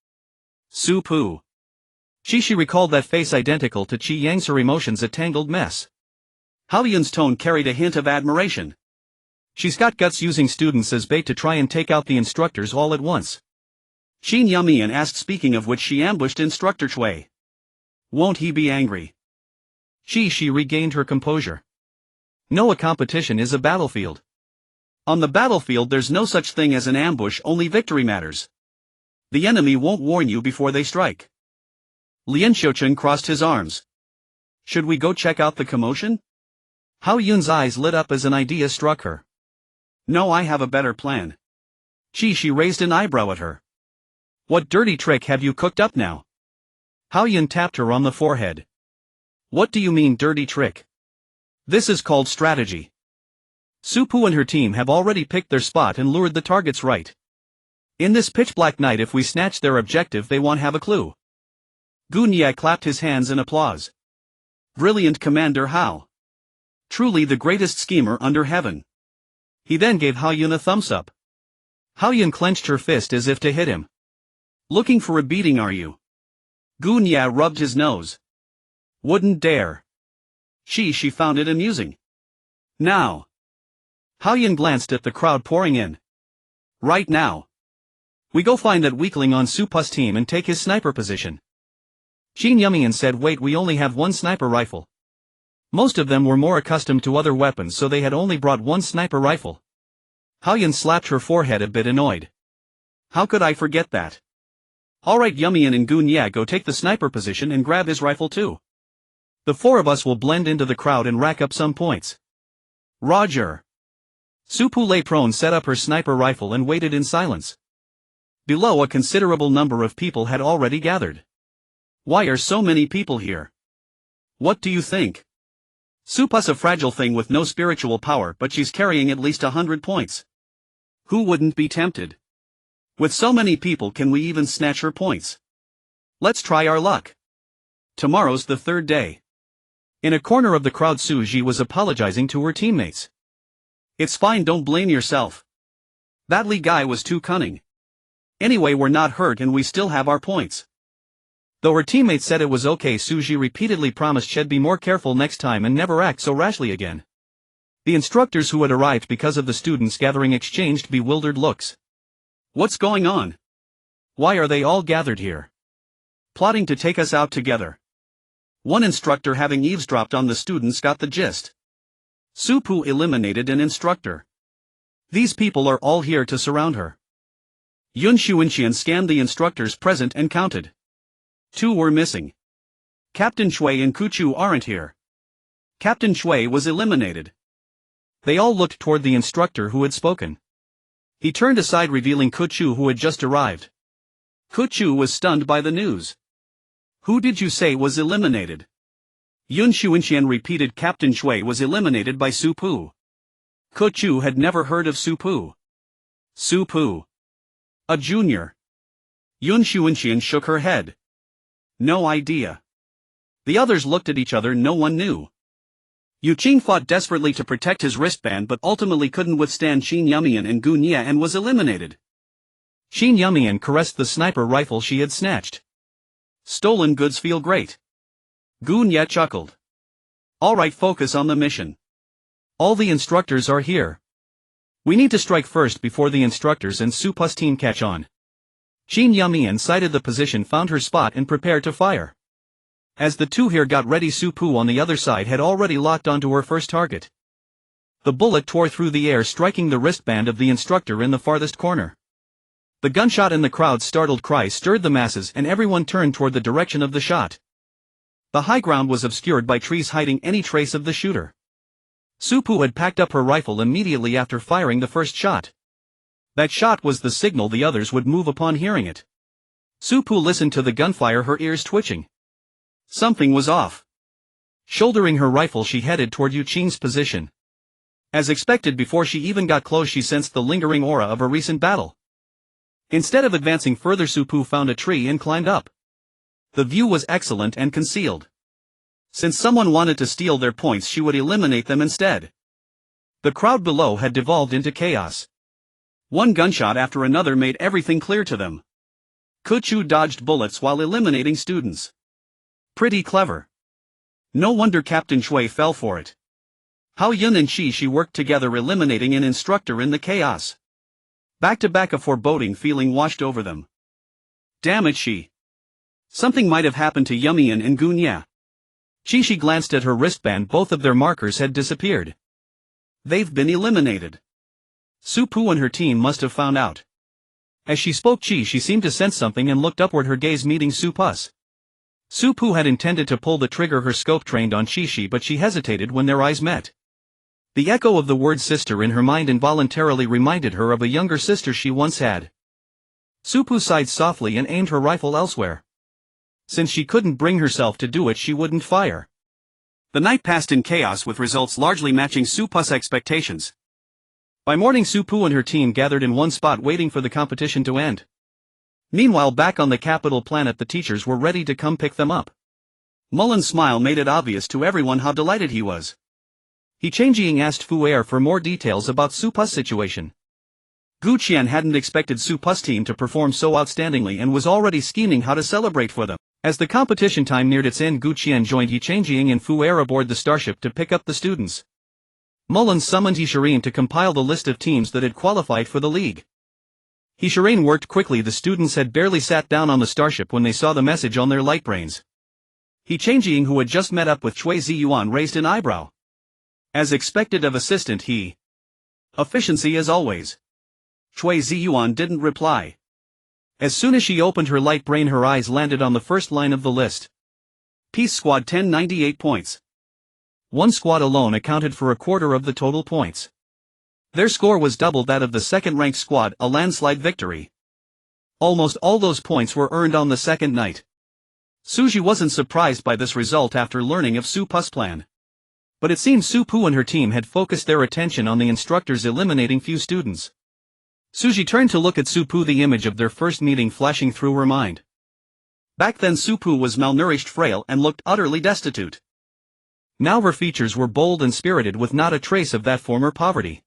Su-Pu. She recalled that face identical to Qi Yang's, her emotions a tangled mess. Haoyun's tone carried a hint of admiration. She's got guts, using students as bait to try and take out the instructors all at once. Qin Yumian asked, speaking of which she ambushed Instructor Chui. Won't he be angry? She regained her composure. No, a competition is a battlefield. On the battlefield there's no such thing as an ambush, only victory matters. The enemy won't warn you before they strike. Lien Xiuchun crossed his arms. Should we go check out the commotion? Haoyun's eyes lit up as an idea struck her. No, I have a better plan. She raised an eyebrow at her. What dirty trick have you cooked up now? Haoyun tapped her on the forehead. What do you mean, dirty trick? This is called strategy. Su-Pu and her team have already picked their spot and lured the targets right. In this pitch-black night, if we snatch their objective, they won't have a clue. Gu Nia clapped his hands in applause. Brilliant, Commander Hao. Truly the greatest schemer under heaven. He then gave Haoyun a thumbs up. Haoyun clenched her fist as if to hit him. Looking for a beating, are you? Gu Nia rubbed his nose. Wouldn't dare. She found it amusing. Now. Haoyun glanced at the crowd pouring in. Right now. We go find that weakling on Su-Pu's team and take his sniper position. Qin Yumian said, wait, we only have one sniper rifle. Most of them were more accustomed to other weapons, so they had only brought one sniper rifle. Haoyun slapped her forehead, a bit annoyed. How could I forget that? Alright, Yumian and Gu Nia, go take the sniper position and grab his rifle too. The four of us will blend into the crowd and rack up some points. Roger. Su-Pu lay prone, set up her sniper rifle and waited in silence. Below, a considerable number of people had already gathered. Why are so many people here? What do you think? Su-Pu's a fragile thing with no spiritual power, but she's carrying at least 100 points. Who wouldn't be tempted? With so many people, can we even snatch her points? Let's try our luck. Tomorrow's the third day. In a corner of the crowd, Su Ji was apologizing to her teammates. It's fine, don't blame yourself. That Li guy was too cunning. Anyway, we're not hurt and we still have our points. Though her teammates said it was okay, Su Ji repeatedly promised she'd be more careful next time and never act so rashly again. The instructors who had arrived because of the students gathering exchanged bewildered looks. What's going on? Why are they all gathered here? Plotting to take us out together. One instructor, having eavesdropped on the students, got the gist. Su-Pu eliminated an instructor. These people are all here to surround her. Yun Xuanxian scanned the instructors present and counted. 2 were missing. Captain Shui and Kuchu aren't here. Captain Shui was eliminated. They all looked toward the instructor who had spoken. He turned aside, revealing Kuchu, who had just arrived. Kuchu was stunned by the news. Who did you say was eliminated? Yun Xuanxian repeated. Captain Shui was eliminated by Su-Pu. Kuchu had never heard of Su-Pu. Su-Pu. A junior. Yun Xuanxian shook her head. No idea. The others looked at each other, no one knew. Yu Qing fought desperately to protect his wristband but ultimately couldn't withstand Qin Yumian and Gu Nia and was eliminated. Qin Yumian caressed the sniper rifle she had snatched. Stolen goods feel great. Gu Nia chuckled. Alright, focus on the mission. All the instructors are here. We need to strike first before the instructors and Su-Pu's team catch on. Qin Yumian sighted the position, found her spot and prepared to fire. As the two here got ready, Su-Pu on the other side had already locked onto her first target. The bullet tore through the air, striking the wristband of the instructor in the farthest corner. The gunshot and the crowd's startled cry stirred the masses, and everyone turned toward the direction of the shot. The high ground was obscured by trees hiding any trace of the shooter. Su-Pu had packed up her rifle immediately after firing the first shot. That shot was the signal the others would move upon hearing it. Su-Pu listened to the gunfire, her ears twitching. Something was off. Shouldering her rifle, she headed toward Yu Qing's position. As expected, before she even got close, she sensed the lingering aura of a recent battle. Instead of advancing further, Su-Pu found a tree and climbed up. The view was excellent and concealed. Since someone wanted to steal their points, she would eliminate them instead. The crowd below had devolved into chaos. One gunshot after another made everything clear to them. Kuchu dodged bullets while eliminating students. Pretty clever. No wonder Captain Shui fell for it. Hao Yun and Shi worked together, eliminating an instructor in the chaos. Back to back, a foreboding feeling washed over them. Damn it, Shi. Something might have happened to Yumian and Gunya. Shi glanced at her wristband. Both of their markers had disappeared. They've been eliminated. Su Pu and her team must have found out. As she spoke, she seemed to sense something and looked upward, her gaze meeting Su Pu's. Su Pu had intended to pull the trigger, her scope trained on Shi, but she hesitated when their eyes met. The echo of the word sister in her mind involuntarily reminded her of a younger sister she once had. Su Pu sighed softly and aimed her rifle elsewhere. Since she couldn't bring herself to do it, she wouldn't fire. The night passed in chaos, with results largely matching Su Pu's expectations. By morning, Su Pu and her team gathered in one spot, waiting for the competition to end. Meanwhile, back on the capital planet, the teachers were ready to come pick them up. Mullen's smile made it obvious to everyone how delighted he was. He Changjing asked Fu Er for more details about Su Pu's situation. Gu Qian hadn't expected Su Pu's team to perform so outstandingly and was already scheming how to celebrate for them. As the competition time neared its end, Gu Qian joined He Changjing and Fu Er aboard the starship to pick up the students. Mullen summoned He Shireen to compile the list of teams that had qualified for the league. He Shireen worked quickly. The students had barely sat down on the starship when they saw the message on their light brains. He Changjing, who had just met up with Chui Ziyuan, raised an eyebrow. As expected of assistant He. Efficiency as always. Chui Ziyuan didn't reply. As soon as she opened her light brain, her eyes landed on the first line of the list. Peace Squad, 1098 points. One squad alone accounted for a quarter of the total points. Their score was double that of the second-ranked squad, a landslide victory. Almost all those points were earned on the second night. Suji wasn't surprised by this result after learning of Su Pu's plan. But it seemed Su Pu and her team had focused their attention on the instructors eliminating few students. Suji turned to look at Su Pu, the image of their first meeting flashing through her mind. Back then Su Pu was malnourished, frail, and looked utterly destitute. Now her features were bold and spirited, with not a trace of that former poverty.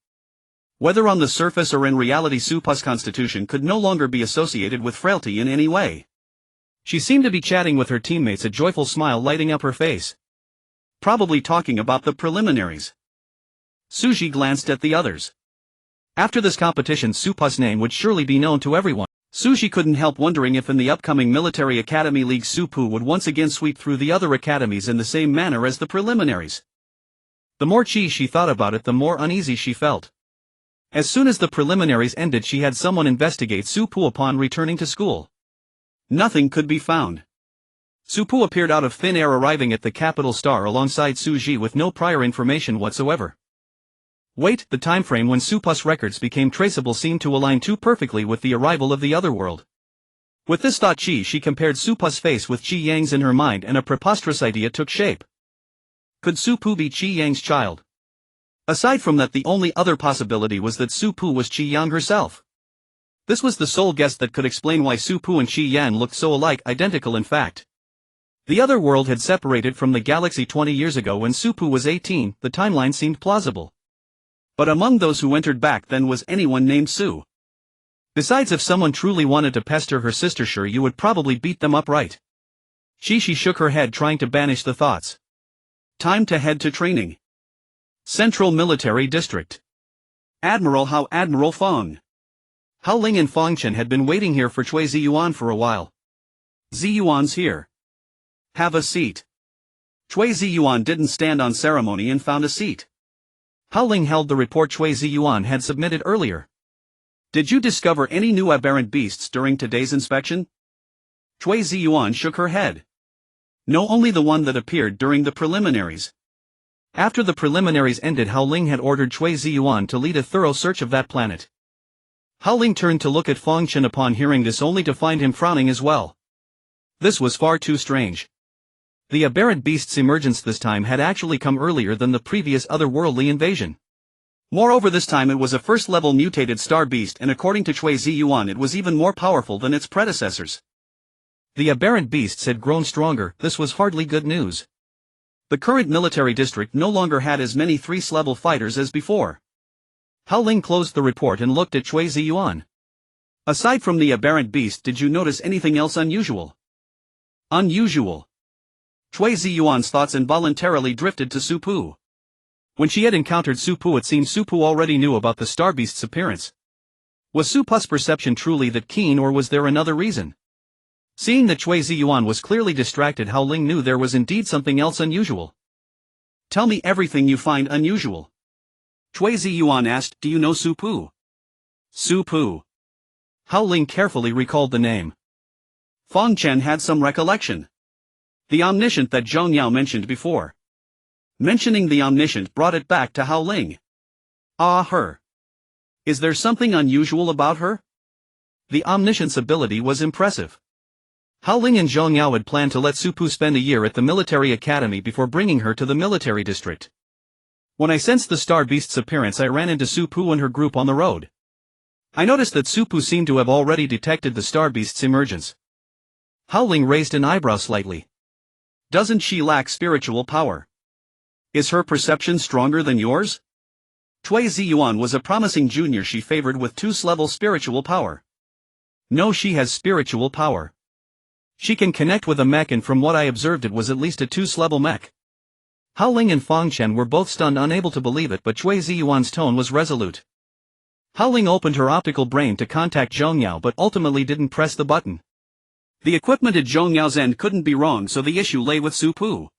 Whether on the surface or in reality, Su Pu's constitution could no longer be associated with frailty in any way. She seemed to be chatting with her teammates, a joyful smile lighting up her face. Probably talking about the preliminaries. Suji glanced at the others. After this competition, Su Pu's name would surely be known to everyone. Suji couldn't help wondering if in the upcoming Military Academy League Su Pu would once again sweep through the other academies in the same manner as the preliminaries. The more she thought about it, the more uneasy she felt. As soon as the preliminaries ended, she had someone investigate Su Pu upon returning to school. Nothing could be found. Su Pu appeared out of thin air, arriving at the capital star alongside Su Ji with no prior information whatsoever. Wait, the time frame when Su Pu's records became traceable seemed to align too perfectly with the arrival of the other world. With this thought, she compared Su Pu's face with Qi Yang's in her mind, and a preposterous idea took shape. Could Su Pu be Qi Yang's child? Aside from that, the only other possibility was that Su Pu was Qi Yang herself. This was the sole guess that could explain why Su Pu and Qi Yan looked so alike, identical in fact. The other world had separated from the galaxy 20 years ago when Su Pu was 18, the timeline seemed plausible. But among those who entered back then was anyone named Su. Besides, if someone truly wanted to pester her sister, sure, you would probably beat them up, right? She shook her head, trying to banish the thoughts. Time to head to training. Central Military District. Admiral Fong. Hao Ling and Fong Chen had been waiting here for Chui Ziyuan for a while. Ziyuan's here. Have a seat. Chui Ziyuan didn't stand on ceremony and found a seat. Hao Ling held the report Chui Ziyuan had submitted earlier. Did you discover any new aberrant beasts during today's inspection? Chui Ziyuan shook her head. No, only the one that appeared during the preliminaries. After the preliminaries ended, Hao Ling had ordered Chui Ziyuan to lead a thorough search of that planet. Hao Ling turned to look at Fong Chen upon hearing this, only to find him frowning as well. This was far too strange. The aberrant beast's emergence this time had actually come earlier than the previous otherworldly invasion. Moreover, this time it was a first-level mutated star beast, and according to Chui Ziyuan it was even more powerful than its predecessors. The aberrant beasts had grown stronger. This was hardly good news. The current military district no longer had as many 3-level fighters as before. Hao Ling closed the report and looked at Cui Ziyuan. Aside from the aberrant beast, did you notice anything else unusual? Unusual. Cui Ziyuan's thoughts involuntarily drifted to Su Pu. When she had encountered Su Pu, it seemed Su Pu already knew about the star beast's appearance. Was Su Pu's perception truly that keen, or was there another reason? Seeing that Cui Ziyuan was clearly distracted, Hao Ling knew there was indeed something else unusual. Tell me everything you find unusual. Cui Ziyuan asked. Do you know Su Pu? Su Pu. Hao Ling carefully recalled the name. Fong Chen had some recollection. The omniscient that Zhong Yao mentioned before. Mentioning the omniscient brought it back to Hao Ling. Ah, her. Is there something unusual about her? The omniscient's ability was impressive. Hao Ling and Zhong Yao had planned to let Su Pu spend a year at the military academy before bringing her to the military district. When I sensed the star beast's appearance, I ran into Su Pu and her group on the road. I noticed that Su Pu seemed to have already detected the star beast's emergence. Hao Ling raised an eyebrow slightly. Doesn't she lack spiritual power? Is her perception stronger than yours? Cui Ziyuan was a promising junior she favored with 2-level spiritual power. No, she has spiritual power. She can connect with a mech, and from what I observed it was at least a 2-level mech. Hao Ling and Fong Chen were both stunned, unable to believe it, but Cui Ziyuan's tone was resolute. Hao Ling opened her optical brain to contact Zhong Yao but ultimately didn't press the button. The equipment at Zhong Yao's end couldn't be wrong, so the issue lay with Su Pu.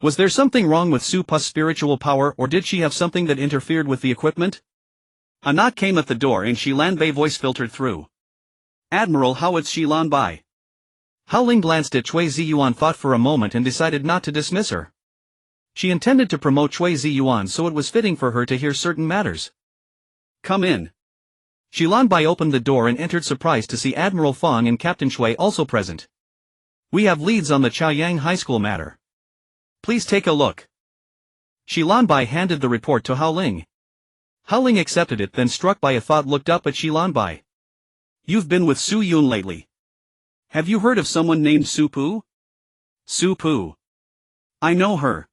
Was there something wrong with Su Pu's spiritual power, or did she have something that interfered with the equipment? A knock came at the door and Shi Lan Bei's voice filtered through. Admiral, how is Shi Lan Bai? Hao Ling glanced at Cui Ziyuan, thought for a moment and decided not to dismiss her. She intended to promote Cui Ziyuan, so it was fitting for her to hear certain matters. Come in. Shi Lan Bai opened the door and entered, surprised to see Admiral Fong and Captain Shui also present. We have leads on the Chaoyang High School matter. Please take a look. Shi Lan Bai handed the report to Hao Ling. Hao Ling accepted it, then struck by a thought looked up at Shi Lan Bai. You've been with Su Yun lately. Have you heard of someone named Su Pu? Su Pu. I know her.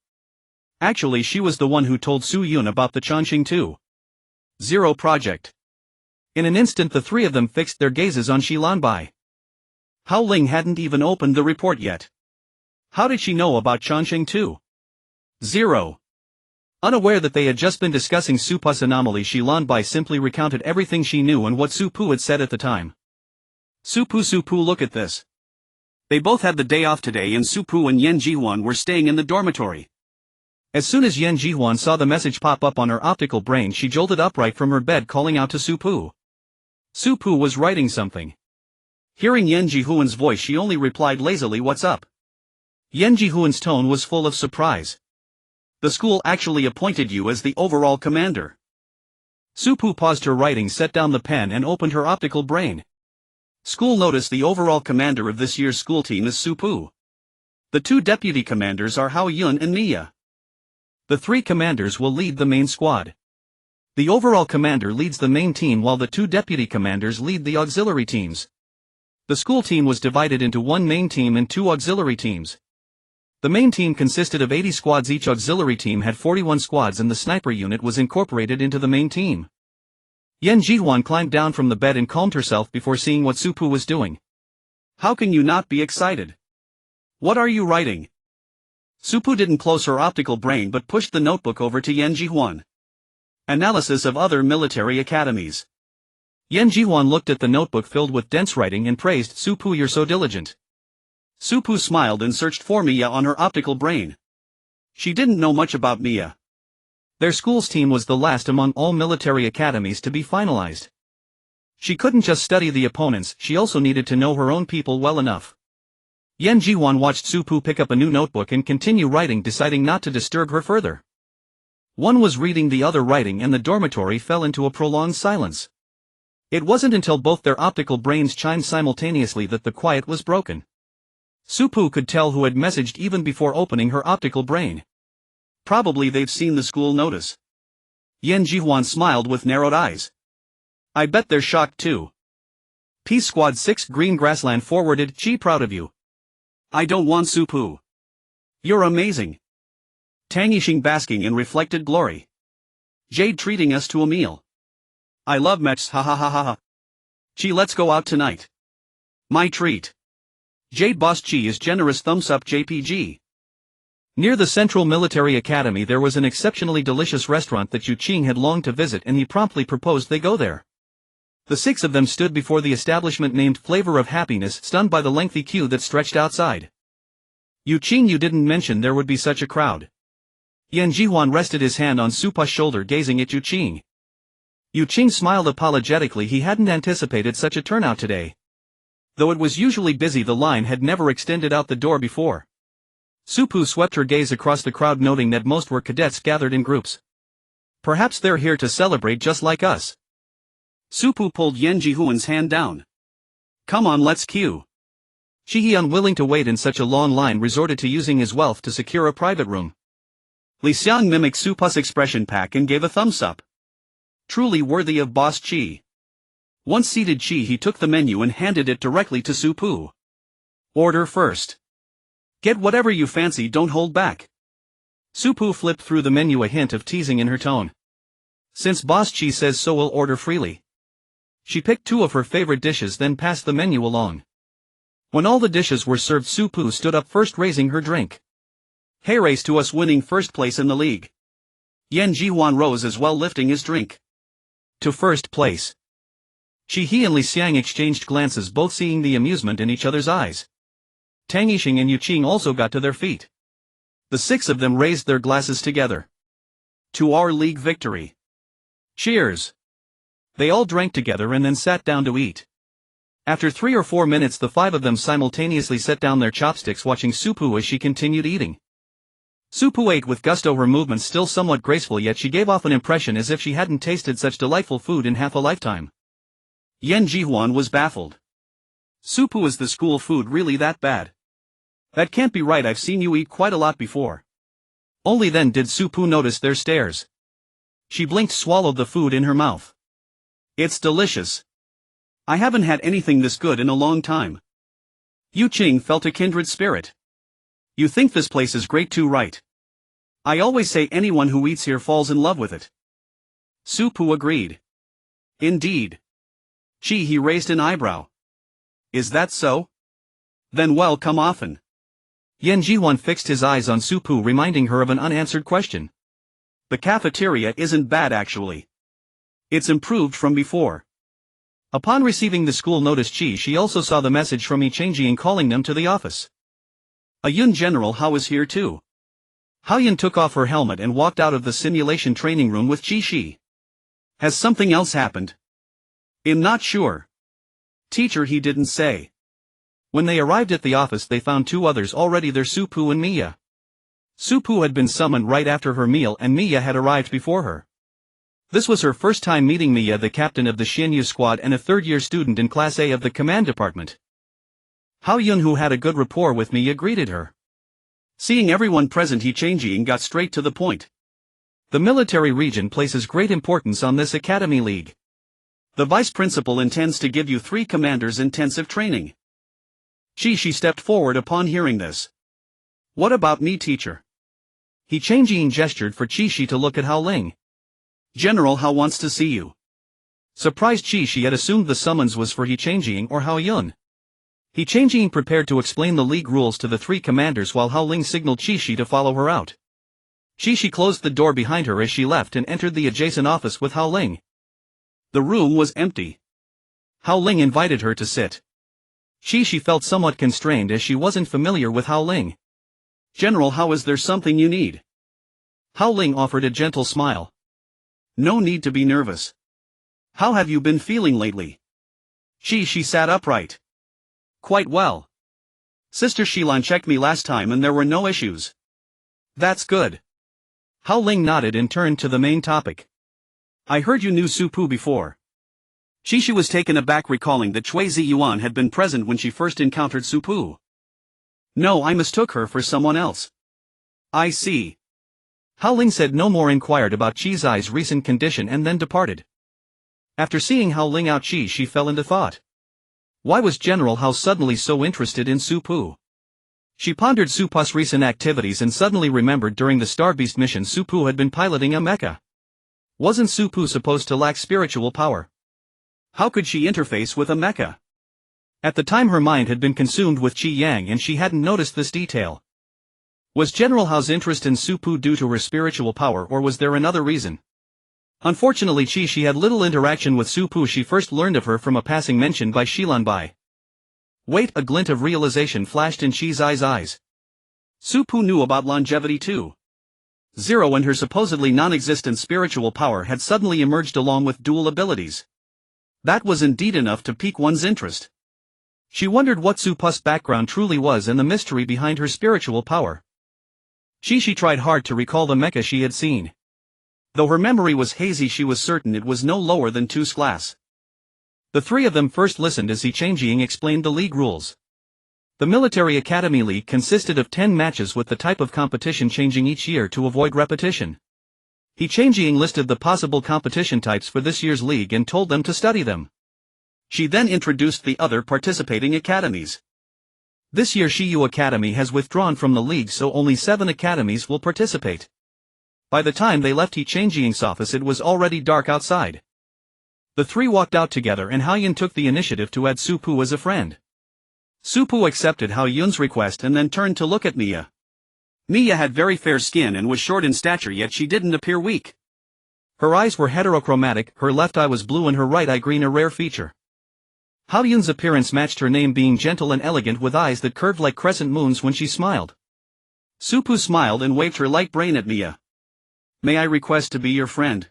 Actually, she was the one who told Su Yun about the Chongqing 2.0 project. In an instant the three of them fixed their gazes on Shi Lan Bai. Hao Ling hadn't even opened the report yet. How did she know about Chongqing 2.0? Unaware that they had just been discussing Su Pu's anomaly, Shi Lan Bai simply recounted everything she knew and what Su Pu had said at the time. Su Pu, look at this. They both had the day off today and Su Pu and Yan Jihuan were staying in the dormitory. As soon as Yan Jihuan saw the message pop up on her optical brain, she jolted upright from her bed, calling out to Su Pu. Su Pu was writing something. Hearing Yan Jihuan's voice, she only replied lazily, "What's up?" Yan Jihuan's tone was full of surprise. The school actually appointed you as the overall commander. Su Pu paused her writing, set down the pen and opened her optical brain. School noticed the overall commander of this year's school team is Su Pu. The two deputy commanders are Hao Yun and Mia. The three commanders will lead the main squad. The overall commander leads the main team while the two deputy commanders lead the auxiliary teams. The school team was divided into one main team and two auxiliary teams. The main team consisted of 80 squads, each auxiliary team had 41 squads, and the sniper unit was incorporated into the main team. Yan Jihuan climbed down from the bed and calmed herself before seeing what Su Pu was doing. How can you not be excited? What are you writing? Su Pu didn't close her optical brain but pushed the notebook over to Yan Jihuan. Analysis of other military academies. Yan Jihuan looked at the notebook filled with dense writing and praised Su Pu. You're so diligent. Su Pu smiled and searched for Mia on her optical brain. She didn't know much about Mia. Their school's team was the last among all military academies to be finalized. She couldn't just study the opponents, she also needed to know her own people well enough. Yan Jihuan watched Su Pu pick up a new notebook and continue writing, deciding not to disturb her further. One was reading, the other writing, and the dormitory fell into a prolonged silence. It wasn't until both their optical brains chimed simultaneously that the quiet was broken. Su Pu could tell who had messaged even before opening her optical brain. Probably they've seen the school notice. Yan Jihuan smiled with narrowed eyes. I bet they're shocked too. Peace Squad 6 Green Grassland forwarded, "Chi, proud of you. I don't want Su Pu. You're amazing. Tang Yixing basking in reflected glory. Jade treating us to a meal. I love mechs, ha ha ha ha ha. Chi, let's go out tonight. My treat. Jade Boss Chi is generous thumbs up JPG. Near the Central Military Academy there was an exceptionally delicious restaurant that Yu Qing had longed to visit, and he promptly proposed they go there. The six of them stood before the establishment named Flavor of Happiness, stunned by the lengthy queue that stretched outside. Yu Qing, you didn't mention there would be such a crowd. Yan Jihuan rested his hand on Su Pa's shoulder, gazing at Yu Qing. Yu Qing smiled apologetically. He hadn't anticipated such a turnout today. Though it was usually busy, the line had never extended out the door before. Su Pa swept her gaze across the crowd, noting that most were cadets gathered in groups. Perhaps they're here to celebrate just like us. Su Pa pulled Yan Jihuan's hand down. Come on, let's queue. Shi, unwilling to wait in such a long line, resorted to using his wealth to secure a private room. Li Xiang mimicked Su Pa's expression pack and gave a thumbs up. Truly worthy of Boss Chi. Once seated Chi, he took the menu and handed it directly to Su Pa. Order first. Get whatever you fancy, don't hold back. Su Pa flipped through the menu, a hint of teasing in her tone. Since Boss Chi says so, we'll order freely. She picked two of her favorite dishes, then passed the menu along. When all the dishes were served, Su Pa stood up first, raising her drink. Hey, race to us winning first place in the league. Yan Jihuan rose as well, lifting his drink. To first place. He and Li Xiang exchanged glances, both seeing the amusement in each other's eyes. Tang Yixing and Yu Qing also got to their feet. The six of them raised their glasses together. To our league victory. Cheers. They all drank together and then sat down to eat. After 3 or 4 minutes, the five of them simultaneously set down their chopsticks, watching Su Pa as she continued eating. Su Pa ate with gusto, her movements still somewhat graceful, yet she gave off an impression as if she hadn't tasted such delightful food in half a lifetime. Yan Jihuan was baffled. Su Pa, is the school food really that bad? That can't be right, I've seen you eat quite a lot before. Only then did Su Pa notice their stares. She blinked, swallowed the food in her mouth. It's delicious. I haven't had anything this good in a long time. Yu Qing felt a kindred spirit. You think this place is great too, right? I always say anyone who eats here falls in love with it. Su Pa agreed. Indeed. He raised an eyebrow. Is that so? Then well, come often. Yan Jihuan fixed his eyes on Su Pa, reminding her of an unanswered question. The cafeteria isn't bad actually. It's improved from before. Upon receiving the school notice, she also saw the message from Yi Changjiang calling them to the office. A Yun General Hao is here too. Hao Yun took off her helmet and walked out of the simulation training room with Qi Shi. Has something else happened? I'm not sure. Teacher, he didn't say. When they arrived at the office, they found two others already there, Su Pa and Mia. Su Pa had been summoned right after her meal, and Mia had arrived before her. This was her first time meeting Mia, the captain of the Xianyu squad and a third-year student in Class A of the command department. Hao Yun, who had a good rapport with Mia, greeted her. Seeing everyone present, Yi Changjiang got straight to the point. The military region places great importance on this academy league. The vice principal intends to give you 3 commanders intensive training. She stepped forward upon hearing this. What about me, teacher? Yi Changjiang gestured for Qi to look at Hao Ling. General Hao wants to see you. Surprised, Qi had assumed the summons was for Yi Changjiang or Hao Yun. Yi Changjiang prepared to explain the league rules to the 3 commanders while Hao Ling signaled Qi to follow her out. Qi closed the door behind her as she left and entered the adjacent office with Hao Ling. The room was empty. Hao Ling invited her to sit. Qi felt somewhat constrained as she wasn't familiar with Hao Ling. General Hao, is there something you need? Hao Ling offered a gentle smile. No need to be nervous. How have you been feeling lately? She sat upright. Quite well. Sister Shilan checked me last time and there were no issues. That's good. Hao Ling nodded and turned to the main topic. I heard you knew Su Pa before. Qi was taken aback, recalling that Cui Ziyuan had been present when she first encountered Su Pa. No, I mistook her for someone else. I see. Hao Ling said no more, inquired about Qi's eye's recent condition and then departed. After seeing Hao Ling out, Qi fell into thought. Why was General Hao suddenly so interested in Su Pa? She pondered Supa's recent activities and suddenly remembered during the Starbeast mission Supu had been piloting a mecha. Wasn't Supu supposed to lack spiritual power? How could she interface with a mecha? At the time her mind had been consumed with Qi Yang and she hadn't noticed this detail. Was General Hao's interest in Supu due to her spiritual power or was there another reason? Unfortunately she had little interaction with Supu. She first learned of her from a passing mention by Shilanbai. Wait, a glint of realization flashed in Qi's eyes. Supu knew about longevity too. Zero and her supposedly non-existent spiritual power had suddenly emerged along with dual abilities. That was indeed enough to pique one's interest. She wondered what Supa's background truly was and the mystery behind her spiritual power. She tried hard to recall the mecha she had seen. Though her memory was hazy, she was certain it was no lower than 2's class. The three of them first listened as Changjiang explained the league rules. The Military Academy League consisted of 10 matches with the type of competition changing each year to avoid repetition. Changjiang listed the possible competition types for this year's league and told them to study them. She then introduced the other participating academies. This year Shiyu Academy has withdrawn from the league, so only 7 academies will participate. By the time they left Changjiang's office it was already dark outside. The three walked out together and Hao Yun took the initiative to add Supu as a friend. Supu accepted Hao Yun's request and then turned to look at Mia. Mia had very fair skin and was short in stature, yet she didn't appear weak. Her eyes were heterochromatic, her left eye was blue and her right eye green, a rare feature. Hao Yun's appearance matched her name, being gentle and elegant with eyes that curved like crescent moons when she smiled. Supu smiled and waved her light brain at Mia. May I request to be your friend?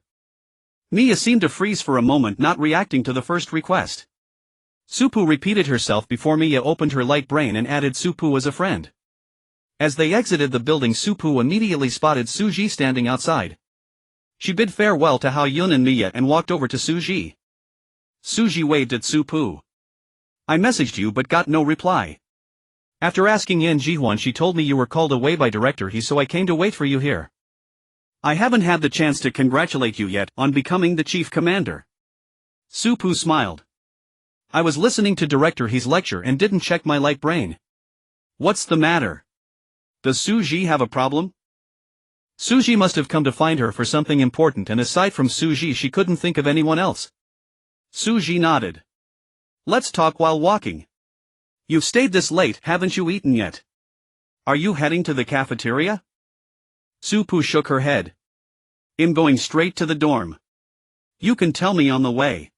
Mia seemed to freeze for a moment, not reacting to the first request. Supu repeated herself before Mia opened her light brain and added Supu as a friend. As they exited the building, Supu immediately spotted Suji standing outside. She bid farewell to Hao Yun and Mia and walked over to Suji. Suji waved at Supu. I messaged you but got no reply. After asking Yan Jihuan, she told me you were called away by Director He, so I came to wait for you here. I haven't had the chance to congratulate you yet on becoming the chief commander. Supu smiled. I was listening to Director He's lecture and didn't check my light brain. What's the matter? Does Suji have a problem? Suji must have come to find her for something important, and aside from Suji she couldn't think of anyone else. Suji nodded. Let's talk while walking. You've stayed this late, haven't you eaten yet? Are you heading to the cafeteria? Supu shook her head. I'm going straight to the dorm. You can tell me on the way.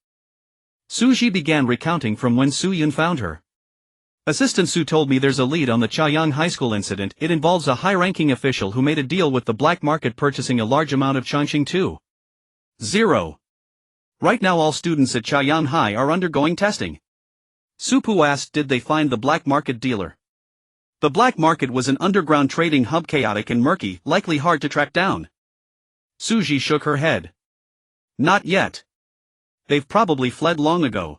Suji began recounting from when Su Yun found her. Assistant Su told me there's a lead on the Chaoyang High School incident. It involves a high-ranking official who made a deal with the black market, purchasing a large amount of Chongqing 2.0. Right now all students at Chaoyang High are undergoing testing. Supu asked, did they find the black market dealer? The black market was an underground trading hub, chaotic and murky, likely hard to track down. Suji shook her head. Not yet. They've probably fled long ago.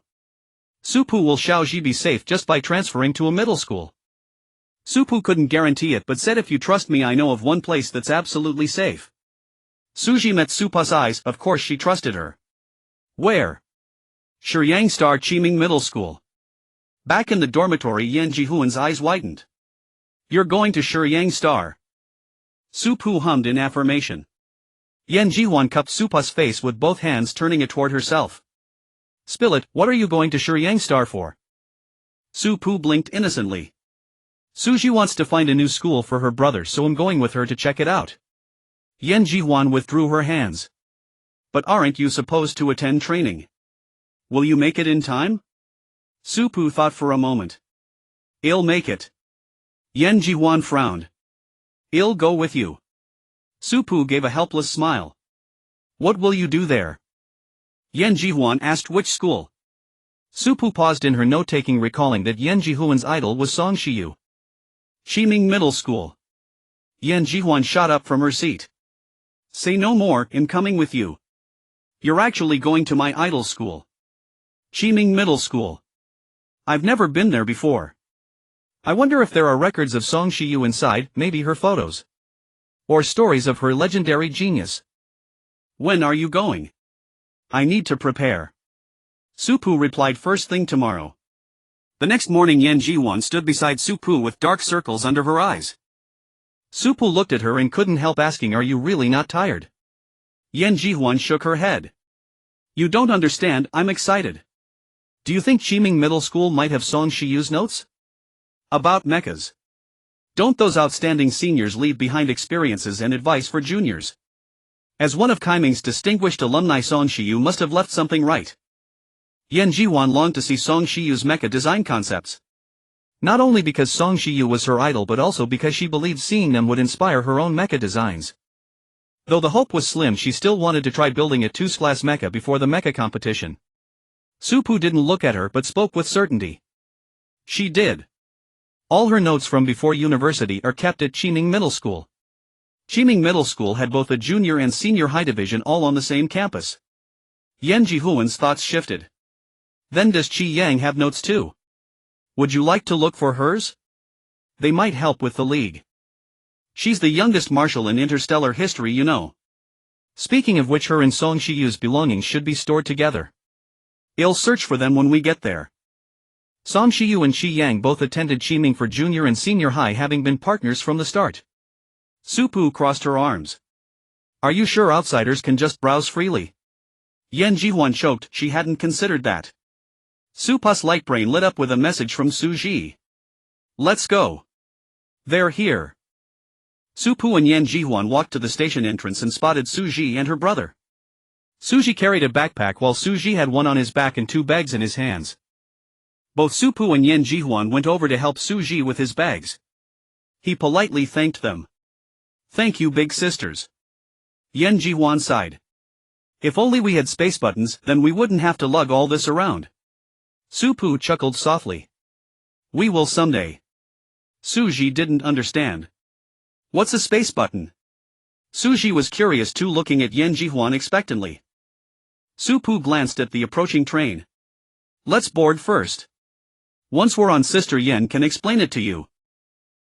Supu, will Xiaoji be safe just by transferring to a middle school? Supu couldn't guarantee it but said, if you trust me, I know of one place that's absolutely safe. Suji met Supa's eyes. Of course she trusted her. Where? Shiryang Star Chiming Middle School. Back in the dormitory, Yan Jihuan's eyes widened. You're going to Shiryang Star? Supu hummed in affirmation. Yan Jihuan cupped Supa's face with both hands, turning it toward herself. Spill it, what are you going to Shiryang Star for? Supu blinked innocently. Suji wants to find a new school for her brother, so I'm going with her to check it out. Yan Jihuan withdrew her hands. But aren't you supposed to attend training? Will you make it in time? Supu thought for a moment. I'll make it. Yan Jihuan frowned. I'll go with you. Supu gave a helpless smile. What will you do there? Yan Jihuan asked. Which school? Supu paused in her note-taking, recalling that Yan Jihuan's idol was Song Shiyu. Shiming Middle School. Yan Jihuan shot up from her seat. Say no more, I'm coming with you. You're actually going to my idol school. Shiming Middle School. I've never been there before. I wonder if there are records of Song Shiyu inside, maybe her photos. Or stories of her legendary genius. When are you going? I need to prepare. Supu replied, first thing tomorrow. The next morning Yan Ji-won stood beside Su-poo with dark circles under her eyes. Su-poo looked at her and couldn't help asking, "Are you really not tired?" Yan Ji-won shook her head. "You don't understand, I'm excited. Do you think Chiming Middle School might have Song Shiyu's notes? About mechas. Don't those outstanding seniors leave behind experiences and advice for juniors? As one of Kaiming's distinguished alumni, Song Shiyu must have left something right." Yan Ji-won longed to see Song Shiyu's mecha design concepts. Not only because Song Shiyu was her idol but also because she believed seeing them would inspire her own mecha designs. Though the hope was slim, she still wanted to try building a 2-class mecha before the mecha competition. Su-poo didn't look at her but spoke with certainty. She did. All her notes from before university are kept at Chiming Middle School. Chiming Middle School had both a junior and senior high division all on the same campus. Yan Ji-hoon's thoughts shifted. Then does Chi Yang have notes too? Would you like to look for hers? They might help with the league. She's the youngest marshal in interstellar history, you know. Speaking of which, her and Song Shiyu's belongings should be stored together. I'll search for them when we get there. Song Shiyu and Chi Yang both attended Chiming for junior and senior high, having been partners from the start. Su-poo crossed her arms. Are you sure outsiders can just browse freely? Yan Ji-won choked, she hadn't considered that. Su-poo's light brain lit up with a message from Su-ji. Let's go. They're here. Su-poo and Yan Ji-won walked to the station entrance and spotted Su-ji and her brother. Su-ji carried a backpack while Su-ji had one on his back and 2 bags in his hands. Both Su-poo and Yan Ji-won went over to help Su-ji with his bags. He politely thanked them. Thank you, big sisters. Yan Ji-won sighed. If only we had space buttons, then we wouldn't have to lug all this around. Su-poo chuckled softly. We will someday. Su-ji didn't understand. What's a space button? Su-ji was curious too, looking at Yan Ji-won expectantly. Su-poo glanced at the approaching train. Let's board first. Once we're on, Sister Yan can explain it to you.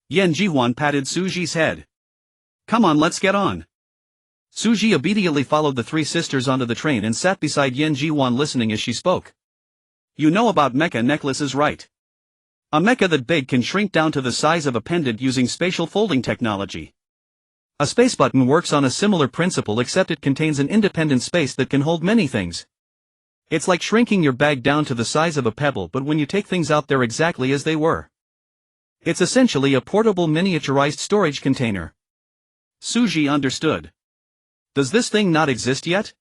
Yan Ji-won patted Su-ji's head. Come on, let's get on. Su-ji obediently followed the 3 sisters onto the train and sat beside Yan Ji-won, listening as she spoke. You know about mecha necklaces, right? A mecha that big can shrink down to the size of a pendant using spatial folding technology. A space button works on a similar principle, except it contains an independent space that can hold many things. It's like shrinking your bag down to the size of a pebble, but when you take things out, they're exactly as they were. It's essentially a portable miniaturized storage container. Su-ji understood. Does this thing not exist yet?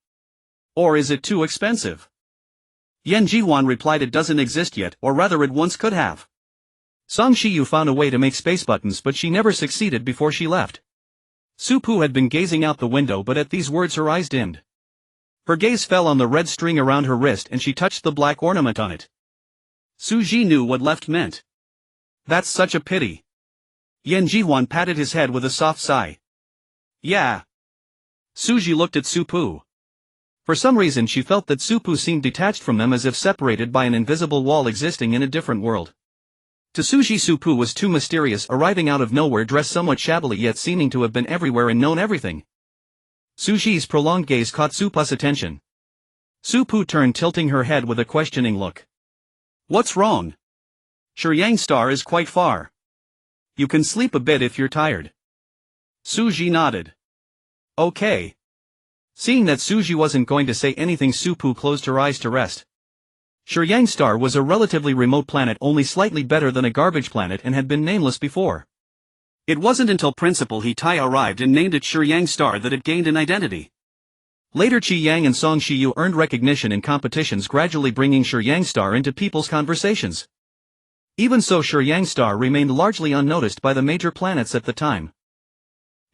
Or is it too expensive? Yan Ji-won replied, it doesn't exist yet, or rather it once could have. Song Shiyu found a way to make space buttons, but she never succeeded before she left. Su-poo had been gazing out the window, but at these words her eyes dimmed. Her gaze fell on the red string around her wrist and she touched the black ornament on it. Su-ji knew what left meant. That's such a pity. Yan Ji-won patted his head with a soft sigh. Yeah. Su-ji looked at Su-poo. For some reason she felt that Su-poo seemed detached from them, as if separated by an invisible wall existing in a different world. To Su-ji, Su-poo was too mysterious, arriving out of nowhere, dressed somewhat shabbily yet seeming to have been everywhere and known everything. Su-ji's prolonged gaze caught Su-poo's attention. Su-poo turned, tilting her head with a questioning look. What's wrong? Shiryang Star is quite far. You can sleep a bit if you're tired. Su-ji nodded. Okay. Seeing that Su-ji wasn't going to say anything, Su-poo closed her eyes to rest. Shiryang Star was a relatively remote planet, only slightly better than a garbage planet, and had been nameless before. It wasn't until Principal He-tai arrived and named it Shiryang Star that it gained an identity. Later, Chi Yang and Song Shiyu earned recognition in competitions, gradually bringing Shiryang Star into people's conversations. Even so, Shiryang Star remained largely unnoticed by the major planets at the time.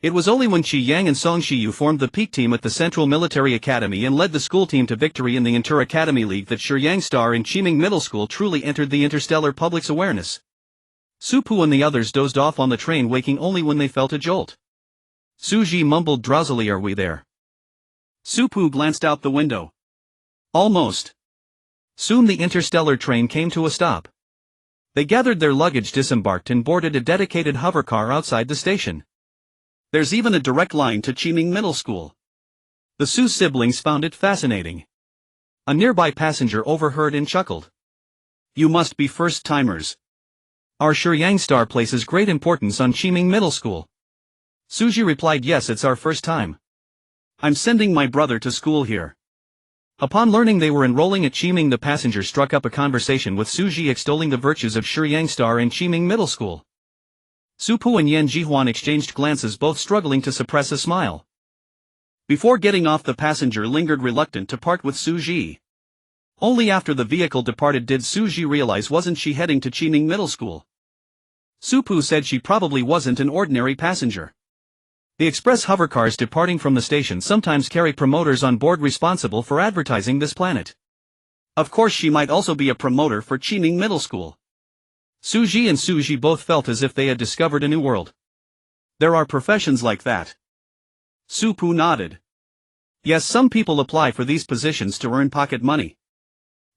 It was only when Chi Yang and Song Shiyu formed the peak team at the Central Military Academy and led the school team to victory in the Inter-Academy League that Shiryang Star and Chiming Middle School truly entered the interstellar public's awareness. Su-poo and the others dozed off on the train, waking only when they felt a jolt. Su-ji mumbled drowsily, "Are we there?" Su-poo glanced out the window. Almost. Soon the interstellar train came to a stop. They gathered their luggage, disembarked, and boarded a dedicated hovercar outside the station. There's even a direct line to Chiming Middle School. The Su siblings found it fascinating. A nearby passenger overheard and chuckled. You must be first-timers. Our Shiryang Star places great importance on Chiming Middle School. Suji replied, yes, it's our first time. I'm sending my brother to school here. Upon learning they were enrolling at Chiming, the passenger struck up a conversation with Suji extolling the virtues of Shiryang Star and Chiming Middle School. Supu and Yan Jihuan exchanged glances, both struggling to suppress a smile. Before getting off, the passenger lingered reluctant to part with Suji. Only after the vehicle departed did Suji realize wasn't she heading to Chiming Middle School. Supu said she probably wasn't an ordinary passenger. The express hovercars departing from the station sometimes carry promoters on board responsible for advertising this planet. Of course, she might also be a promoter for Chiming Middle School. Suji and Suji both felt as if they had discovered a new world. There are professions like that. Supu nodded. Yes, some people apply for these positions to earn pocket money.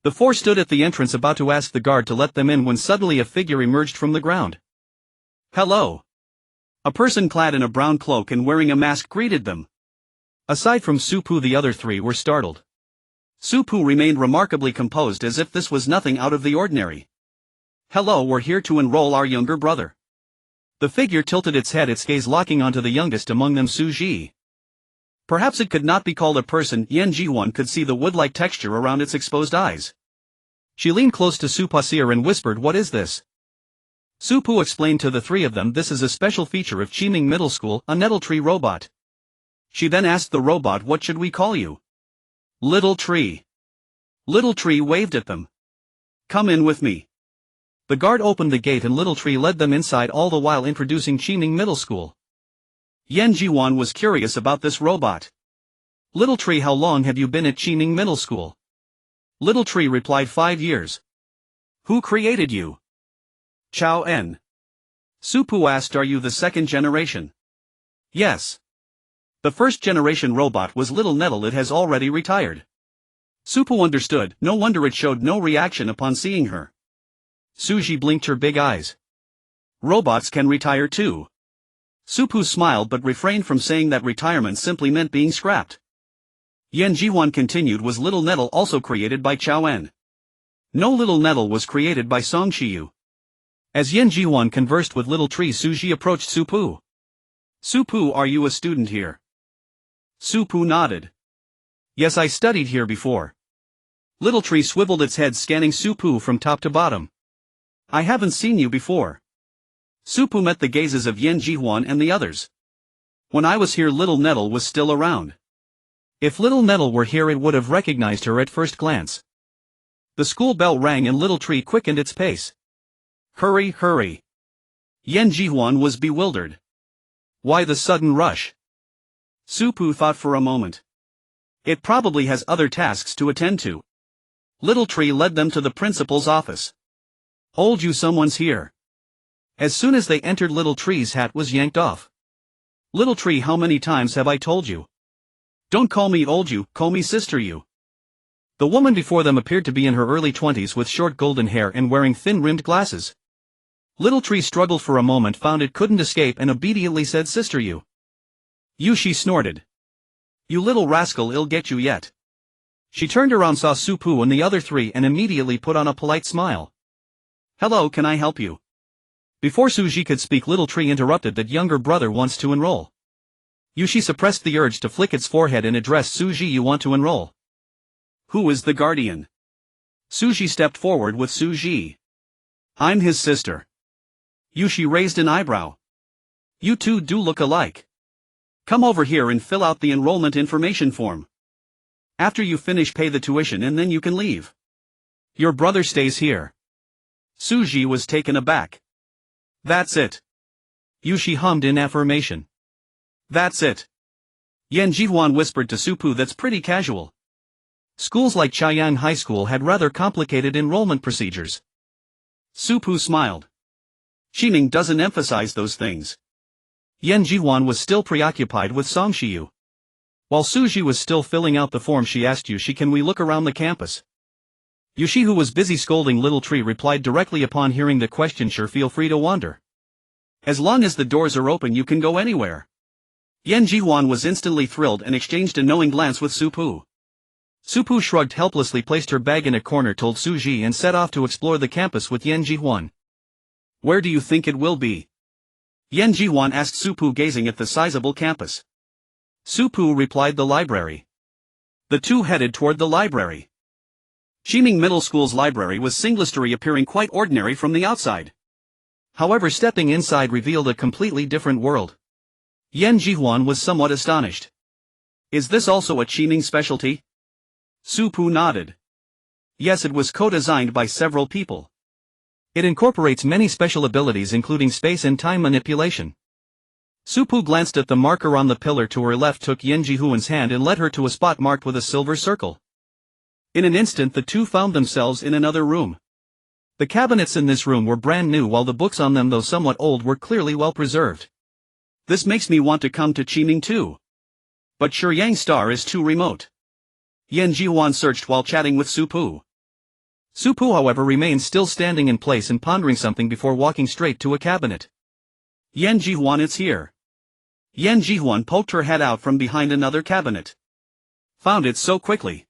The four stood at the entrance about to ask the guard to let them in when suddenly a figure emerged from the ground. Hello. A person clad in a brown cloak and wearing a mask greeted them. Aside from Supu, the other three were startled. Supu remained remarkably composed, as if this was nothing out of the ordinary. Hello, we're here to enroll our younger brother. The figure tilted its head, its gaze locking onto the youngest among them, Suji. Perhaps it could not be called a person. Yan Jihuan could see the wood-like texture around its exposed eyes. She leaned close to Supu's ear and whispered, what is this? Supu explained to the three of them, this is a special feature of Chiming Middle School, a nettle tree robot. She then asked the robot, what should we call you? Little Tree. Little Tree waved at them. Come in with me. The guard opened the gate and Little Tree led them inside, all the while introducing Chiming Middle School. Yan Jihuan was curious about this robot. Little Tree, how long have you been at Chiming Middle School? Little Tree replied, 5 years. Who created you? Chao En. Supu asked, are you the second generation? Yes. The first generation robot was Little Nettle, it has already retired. Supu understood, no wonder it showed no reaction upon seeing her. Suji blinked her big eyes. Robots can retire too. Supu smiled but refrained from saying that retirement simply meant being scrapped. Yan Jihuan continued, was Little Nettle also created by Chao En? No, Little Nettle was created by Song Shiyu. As Yan Jihuan conversed with Little Tree, Suji approached Supu. Supu, are you a student here? Supu nodded. Yes, I studied here before. Little Tree swiveled its head, scanning Supu from top to bottom. I haven't seen you before. Supu met the gazes of Yan Jihuan and the others. When I was here, Little Nettle was still around. If Little Nettle were here, it would have recognized her at first glance. The school bell rang and Little Tree quickened its pace. Hurry, hurry. Yan Jihuan was bewildered. Why the sudden rush? Supu thought for a moment. It probably has other tasks to attend to. Little Tree led them to the principal's office. Hold you, someone's here. As soon as they entered, Little Tree's hat was yanked off. Little Tree, how many times have I told you? Don't call me old you, call me sister you. The woman before them appeared to be in her early 20s with short golden hair and wearing thin-rimmed glasses. Little Tree struggled for a moment, found it couldn't escape and obediently said, sister you. You, she snorted. You little rascal, I'll get you yet. She turned around, saw Supu and the other three and immediately put on a polite smile. Hello, can I help you? Before Suji could speak, Little Tree interrupted, that younger brother wants to enroll. Yushi suppressed the urge to flick its forehead and addressed Suji, you want to enroll? Who is the guardian? Suji stepped forward with Suji. I'm his sister. Yushi raised an eyebrow. You two do look alike. Come over here and fill out the enrollment information form. After you finish, pay the tuition and then you can leave. Your brother stays here. Suji was taken aback. That's it. Yushi hummed in affirmation. That's it. Yan Jihuan whispered to Supu, that's pretty casual. Schools like Chaiyang High School had rather complicated enrollment procedures. Supu smiled. Chiming doesn't emphasize those things. Yan Jihuan was still preoccupied with Song Shiyu. While Suji was still filling out the form, she asked Yushi, can we look around the campus? Yushi, who was busy scolding Little Tree, replied directly upon hearing the question, sure, feel free to wander. As long as the doors are open, you can go anywhere. Yan Jihuan was instantly thrilled and exchanged a knowing glance with Supu. Su Pu shrugged helplessly, placed her bag in a corner, told Su Ji, and set off to explore the campus with Yan Jihuan. Where do you think it will be? Yan Jihuan asked Su Pu, gazing at the sizable campus. Su Pu replied, the library. The two headed toward the library. Shiming Middle School's library was singularly, appearing quite ordinary from the outside. However, stepping inside revealed a completely different world. Yan Jihuan was somewhat astonished. Is this also a Shiming specialty? Su Pu nodded. Yes, it was co-designed by several people. It incorporates many special abilities including space and time manipulation. Su Pu glanced at the marker on the pillar to her left, took Yan Jihuan's hand and led her to a spot marked with a silver circle. In an instant the two found themselves in another room. The cabinets in this room were brand new, while the books on them, though somewhat old, were clearly well preserved. This makes me want to come to Qiming too. But Shiryang Star is too remote. Yan Jihuan searched while chatting with Su Pu. Su Pu, however, remained still, standing in place and pondering something before walking straight to a cabinet. Yan Jihuan, it's here. Yan Jihuan poked her head out from behind another cabinet. Found it so quickly.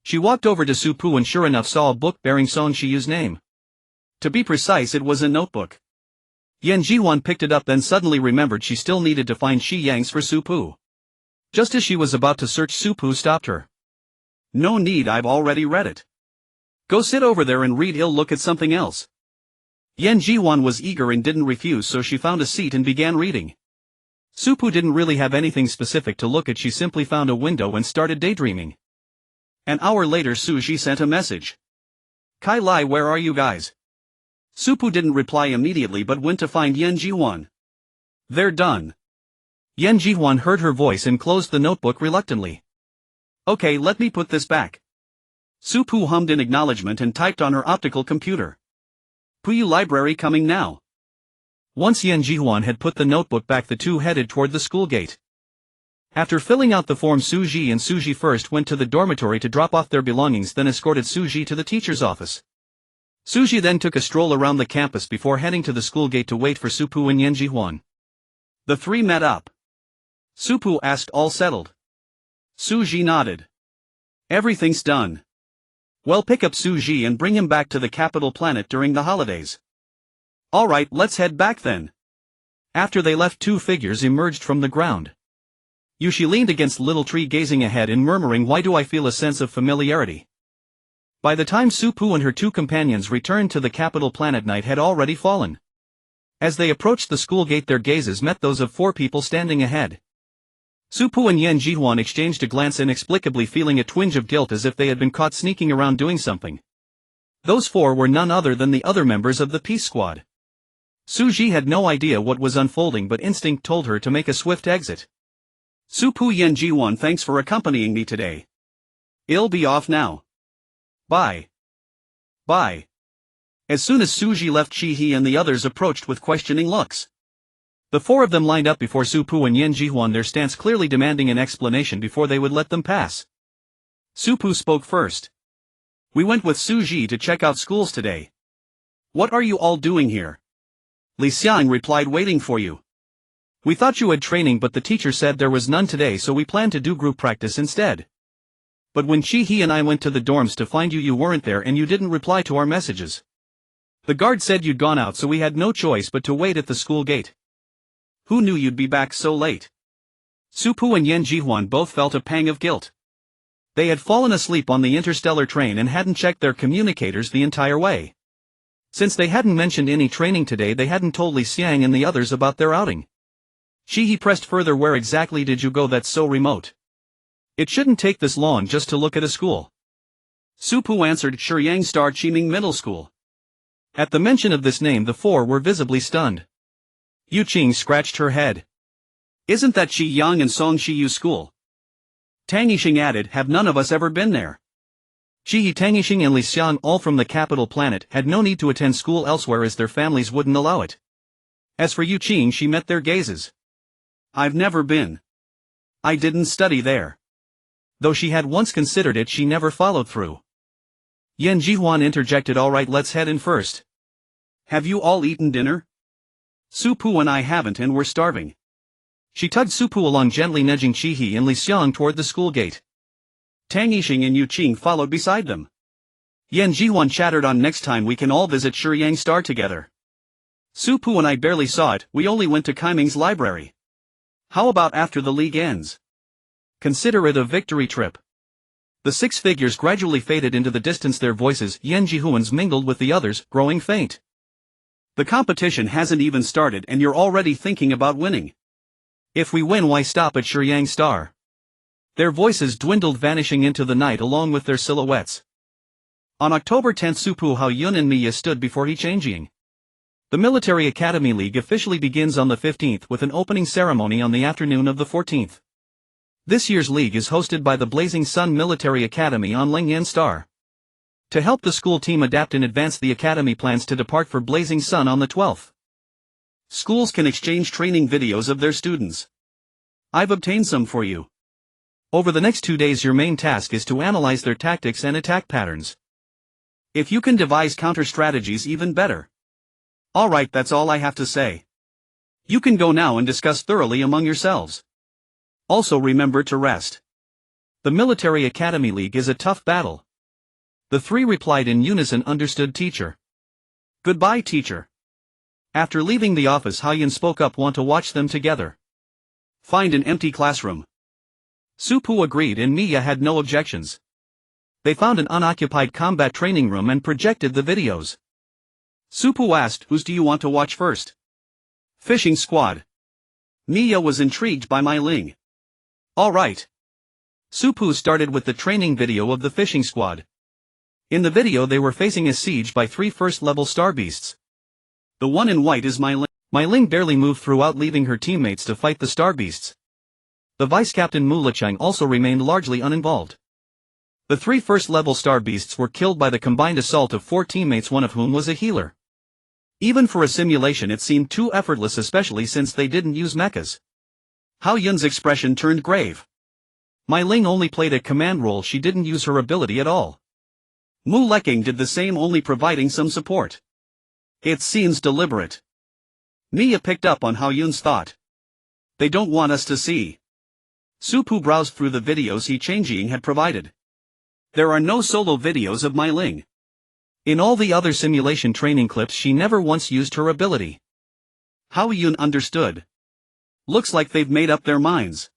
She walked over to Su Pu and sure enough saw a book bearing Song Shiyu's name. To be precise, it was a notebook. Yan Jihuan picked it up, then suddenly remembered she still needed to find Shi Yang's for Su Pu. Just as she was about to search, Su Pu stopped her. No need, I've already read it. Go sit over there and read. I'll look at something else. Yan Jihuan was eager and didn't refuse, so she found a seat and began reading. Su Pu didn't really have anything specific to look at, she simply found a window and started daydreaming. An hour later, Su Ji sent a message. Kai Lai, where are you guys? Su Pu didn't reply immediately but went to find Yan Jihuan. They're done. Yan Jihuan heard her voice and closed the notebook reluctantly. Okay, let me put this back. Su Pu hummed in acknowledgement and typed on her optical computer. Puyu library coming now. Once Yan Jihuan had put the notebook back, the two headed toward the school gate. After filling out the form, Su Ji and Su Ji first went to the dormitory to drop off their belongings, then escorted Su Ji to the teacher's office. Su Ji then took a stroll around the campus before heading to the school gate to wait for Su Pu and Yan Jihuan. The three met up. Su Pu asked, all settled? Su Ji nodded. Everything's done. Well, pick up Su Ji and bring him back to the capital planet during the holidays. Alright, let's head back then. After they left, two figures emerged from the ground. Yushi leaned against a little tree, gazing ahead and murmuring, why do I feel a sense of familiarity? By the time Su Pu and her two companions returned to the capital planet, night had already fallen. As they approached the school gate, their gazes met those of four people standing ahead. Su Pu and Yan Jihuan exchanged a glance, inexplicably feeling a twinge of guilt as if they had been caught sneaking around doing something. Those four were none other than the other members of the Peace Squad. Su Ji had no idea what was unfolding, but instinct told her to make a swift exit. Su Pu, Yan Jihuan, thanks for accompanying me today. I'll be off now. Bye. Bye. As soon as Su Ji left, Chi He and the others approached with questioning looks. The four of them lined up before Su Pu and Yan Jihuan, their stance clearly demanding an explanation before they would let them pass. Su Pu spoke first. We went with Su Ji to check out schools today. What are you all doing here? Li Xiang replied, waiting for you. We thought you had training, but the teacher said there was none today, so we planned to do group practice instead. But when Chi He and I went to the dorms to find you, you weren't there and you didn't reply to our messages. The guard said you'd gone out, so we had no choice but to wait at the school gate. Who knew you'd be back so late? Su Pu and Yan Jihuan both felt a pang of guilt. They had fallen asleep on the interstellar train and hadn't checked their communicators the entire way. Since they hadn't mentioned any training today, they hadn't told Li Xiang and the others about their outing. Shi He pressed further, where exactly did you go that's so remote? It shouldn't take this long just to look at a school. Su Pu answered, Shiryang Star Qiming Middle School. At the mention of this name, the four were visibly stunned. Yu Qing scratched her head. Isn't that Shi Yang and Song Shiyu's school? Tang Yixing added, have none of us ever been there? Shi He, Tang Yixing and Li Xiang, all from the capital planet, had no need to attend school elsewhere as their families wouldn't allow it. As for Yu Qing, she met their gazes. I've never been. I didn't study there. Though she had once considered it, she never followed through. Yan Jihuan interjected, alright, let's head in first. Have you all eaten dinner? Su Pu and I haven't, and we're starving. She tugged Su Pu along, gently nudging Chi He and Li Xiang toward the school gate. Tang Yixing and Yu Qing followed beside them. Yan Jihuan chattered on next time we can all visit Shiyang Star together. Su Pu and I barely saw it, we only went to Kaiming's library. How about after the league ends? Consider it a victory trip. The six figures gradually faded into the distance, their voices, Yan Jihuan's, mingled with the others, growing faint. The competition hasn't even started and you're already thinking about winning. If we win, why stop at Shiyang Star? Their voices dwindled, vanishing into the night along with their silhouettes. On October 10, Su Pu, Hao Yun and Miya stood before Changjiang. The Military Academy League officially begins on the 15th with an opening ceremony on the afternoon of the 14th. This year's league is hosted by the Blazing Sun Military Academy on Lingyan Star. To help the school team adapt in advance, the academy plans to depart for Blazing Sun on the 12th. Schools can exchange training videos of their students. I've obtained some for you. Over the next 2 days your main task is to analyze their tactics and attack patterns. If you can devise counter-strategies, even better. Alright, that's all I have to say. You can go now and discuss thoroughly among yourselves. Also remember to rest. The Military Academy League is a tough battle. The three replied in unison. Understood, teacher. Goodbye, teacher. After leaving the office, Hao-Yun spoke up. Want to watch them together? Find an empty classroom. Su Pu agreed and Miya had no objections. They found an unoccupied combat training room and projected the videos. Su Pu asked, whose do you want to watch first? Fishing squad. Miya was intrigued by Mai Ling. Alright. Su Pu started with the training video of the fishing squad. In the video they were facing a siege by 3 first-level star beasts. The one in white is Mai Ling. Mai Ling barely moved throughout, leaving her teammates to fight the star beasts. The vice-captain Mu Licheng also remained largely uninvolved. The 3 first-level star beasts were killed by the combined assault of 4 teammates, one of whom was a healer. Even for a simulation it seemed too effortless, especially since they didn't use mechas. Hao Yun's expression turned grave. Mai Ling only played a command role, she didn't use her ability at all. Mu Licheng did the same, only providing some support. It seems deliberate. Miya picked up on Hao Yun's thought. They don't want us to see. Su Pu browsed through the videos Changjiang had provided. There are no solo videos of Mai Ling. In all the other simulation training clips she never once used her ability. Hao Yun understood. Looks like they've made up their minds.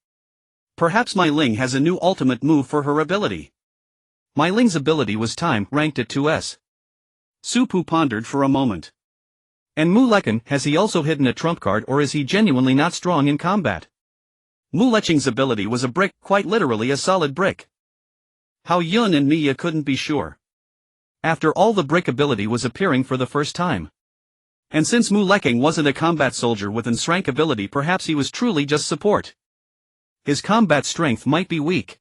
Perhaps Mai Ling has a new ultimate move for her ability. Mai Ling's ability was time, ranked at 2S. Su Pu pondered for a moment. And Mu Licheng, has he also hidden a trump card, or is he genuinely not strong in combat? Mu Licheng's ability was a brick, quite literally a solid brick. Hao Yun and Miya couldn't be sure. After all, the brick ability was appearing for the first time. And since Mu Licheng wasn't a combat soldier with an rank ability, perhaps he was truly just support. His combat strength might be weak.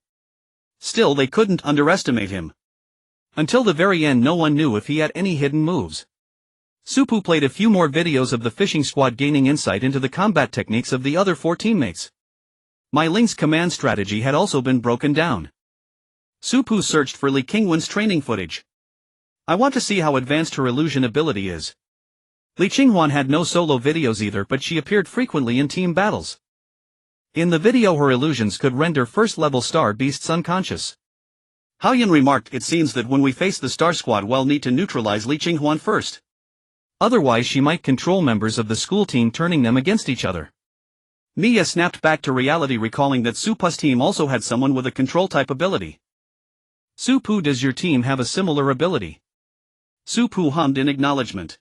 Still, they couldn't underestimate him. Until the very end no one knew if he had any hidden moves. Su Pu played a few more videos of the fishing squad, gaining insight into the combat techniques of the other 4 teammates. Mai Ling's command strategy had also been broken down. Su Pu searched for Li Qingwen's training footage. I want to see how advanced her illusion ability is. Li Qinghuan had no solo videos either, but she appeared frequently in team battles. In the video her illusions could render first-level star beasts unconscious. Hao Yun remarked, it seems that when we face the star squad we'll need to neutralize Li Qinghuan first. Otherwise she might control members of the school team, turning them against each other. Miya snapped back to reality, recalling that Su Pu's team also had someone with a control-type ability. Su Pu, does your team have a similar ability? Su Pu hummed in acknowledgement.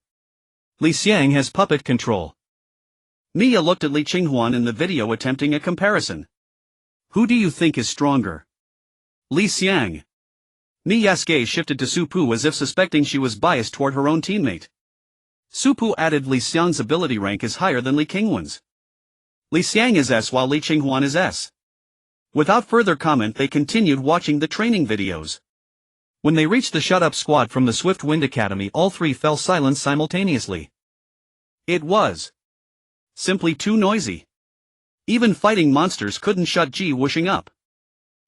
Li Xiang has puppet control. Miya looked at Li Qinghuan in the video, attempting a comparison. Who do you think is stronger? Li Xiang. Miya's gaze shifted to Su Pu as if suspecting she was biased toward her own teammate. Su Pu added, Li Xiang's ability rank is higher than Li Qinghuan's. Li Xiang is S while Li Qinghuan is S. Without further comment they continued watching the training videos. When they reached the Shut Up squad from the Swift Wind Academy, all 3 fell silent simultaneously. It was simply too noisy. Even fighting monsters couldn't shut Ji whooshing up.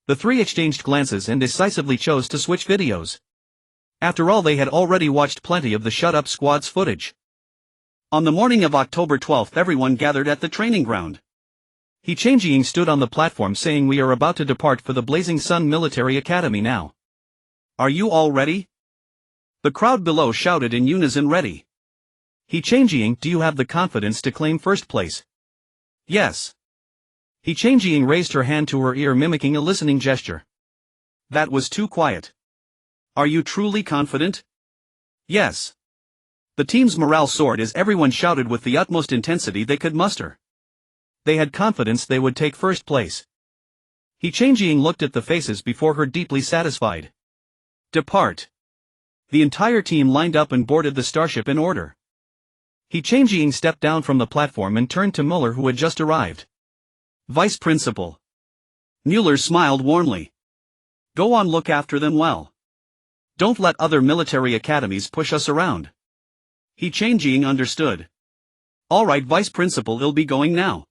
The 3 exchanged glances and decisively chose to switch videos. After all, they had already watched plenty of the Shut Up squad's footage. On the morning of October 12th everyone gathered at the training ground. He Changjing stood on the platform saying, "We are about to depart for the Blazing Sun Military Academy now. Are you all ready?" The crowd below shouted in unison, "Ready." He Changjing, "Do you have the confidence to claim first place?" "Yes." He Changjing raised her hand to her ear, mimicking a listening gesture. "That was too quiet. Are you truly confident?" "Yes." The team's morale soared as everyone shouted with the utmost intensity they could muster. They had confidence they would take first place. He Changjing looked at the faces before her, deeply satisfied. "Depart." The entire team lined up and boarded the starship in order. He Changjing stepped down from the platform and turned to Mueller, who had just arrived. "Vice Principal." Mueller smiled warmly. "Go on, look after them well. Don't let other military academies push us around." He Changjing understood. "All right, Vice Principal, I'll be going now."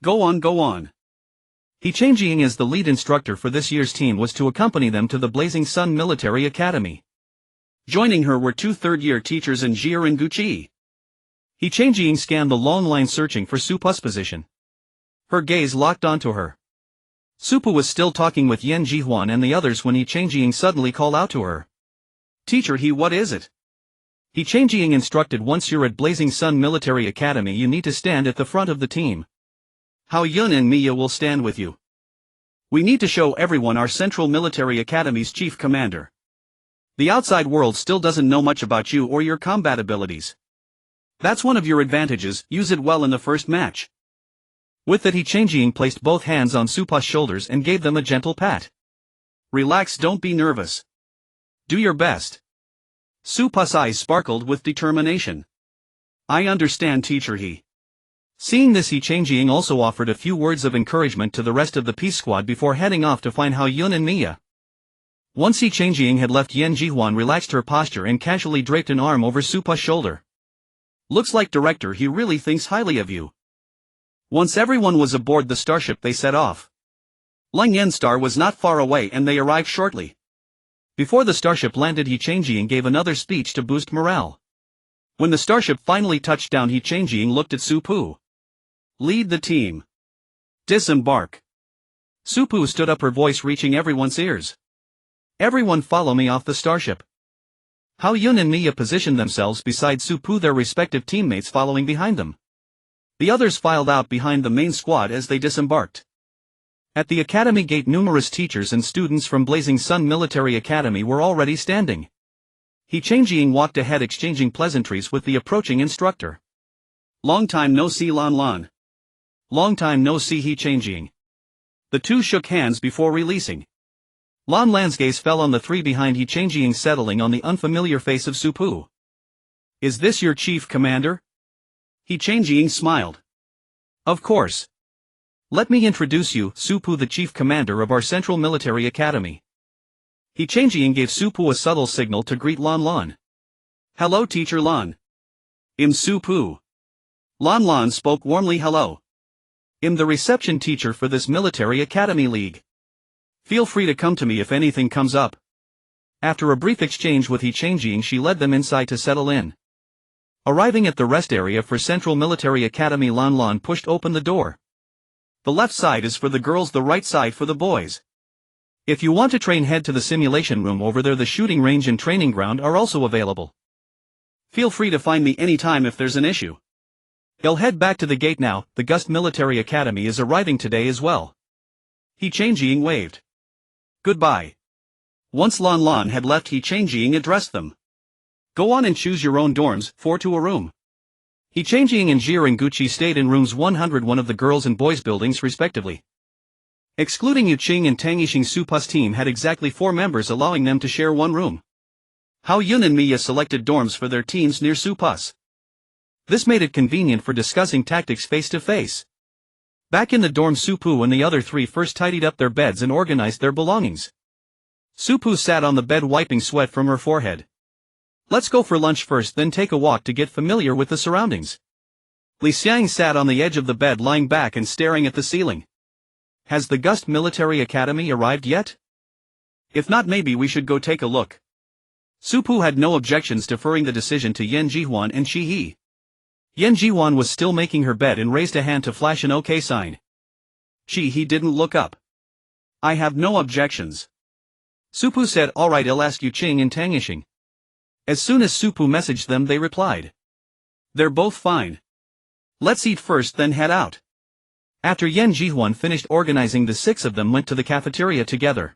Go on, go on." He Changjing, as the lead instructor for this year's team, was to accompany them to the Blazing Sun Military Academy. Joining her were 2 third-year teachers in Jir and Guqi. He Changjing scanned the long line, searching for Supu's position. Her gaze locked onto her. Supu was still talking with Yan Jihuan and the others when He Changjing suddenly called out to her. "Teacher He, what is it?" He Changjing instructed, "Once you're at Blazing Sun Military Academy, you need to stand at the front of the team. Hao Yun and Mia will stand with you. We need to show everyone our Central Military Academy's chief commander. The outside world still doesn't know much about you or your combat abilities. That's one of your advantages, use it well in the first match." With that, He Changjing placed both hands on Supa's shoulders and gave them a gentle pat. "Relax, don't be nervous. Do your best." Supa's eyes sparkled with determination. "I understand, Teacher He." Seeing this, He Changjing also offered a few words of encouragement to the rest of the peace squad before heading off to find Hao Yun and Mia. Once He Changjing had left, Yan Jihuan relaxed her posture and casually draped an arm over Supa's shoulder. "Looks like Director He really thinks highly of you." Once everyone was aboard the starship, they set off. Lang Yen Star was not far away and they arrived shortly. Before the starship landed, He Changjing gave another speech to boost morale. When the starship finally touched down, He Changjing looked at Supu. "Lead the team. Disembark." Supu stood up, her voice reaching everyone's ears. "Everyone follow me off the starship." Hao Yun and Mia positioned themselves beside Supu, their respective teammates following behind them. The others filed out behind the main squad as they disembarked. At the academy gate, numerous teachers and students from Blazing Sun Military Academy were already standing. He Changjing walked ahead, exchanging pleasantries with the approaching instructor. "Long time no see, Lan Lan." "Long time no see, He Changjing." The two shook hands before releasing. Lan Lan's gaze fell on the three behind He Changjing, settling on the unfamiliar face of Supu. "Is this your chief commander?" He Changjing smiled. "Of course. Let me introduce you, Supu, the chief commander of our Central Military Academy." He Changjing gave Supu a subtle signal to greet Lan Lan. "Hello, Teacher Lan." "I'm Supu." Lan Lan spoke warmly. "Hello. I'm the reception teacher for this military academy league. Feel free to come to me if anything comes up." After a brief exchange with He Changjing, she led them inside to settle in. Arriving at the rest area for Central Military Academy, Lan Lan pushed open the door. "The left side is for the girls, the right side for the boys. If you want to train, head to the simulation room over there. The shooting range and training ground are also available. Feel free to find me anytime if there's an issue. I'll head back to the gate now. The Gust Military Academy is arriving today as well." He Changjing waved. "Goodbye." Once Lan Lan had left, He Changjing addressed them. "Go on and choose your own dorms, 4 to a room." He Changjing and Jir and Guqi stayed in rooms 101 of the girls' and boys' buildings respectively. Excluding Yu Qing and Tang Yixing, Supa's team had exactly 4 members, allowing them to share one room. Hao Yun and Mia selected dorms for their teams near Supa's. This made it convenient for discussing tactics face to face. Back in the dorm, Supu and the other 3 first tidied up their beds and organized their belongings. Supu sat on the bed, wiping sweat from her forehead. "Let's go for lunch first, then take a walk to get familiar with the surroundings." Li Xiang sat on the edge of the bed, lying back and staring at the ceiling. "Has the Gust Military Academy arrived yet? If not, maybe we should go take a look." Supu had no objections, deferring the decision to Yan Jihuan and Shi He. Yan Jihuan was still making her bed and raised a hand to flash an OK sign. He didn't look up. I have no objections. Supu said, alright, I'll ask Yu Qing and Tang Yixing. As soon as Supu messaged them, they replied. They're both fine. Let's eat first, then head out. After Yan Jihuan finished organizing, the six of them went to the cafeteria together.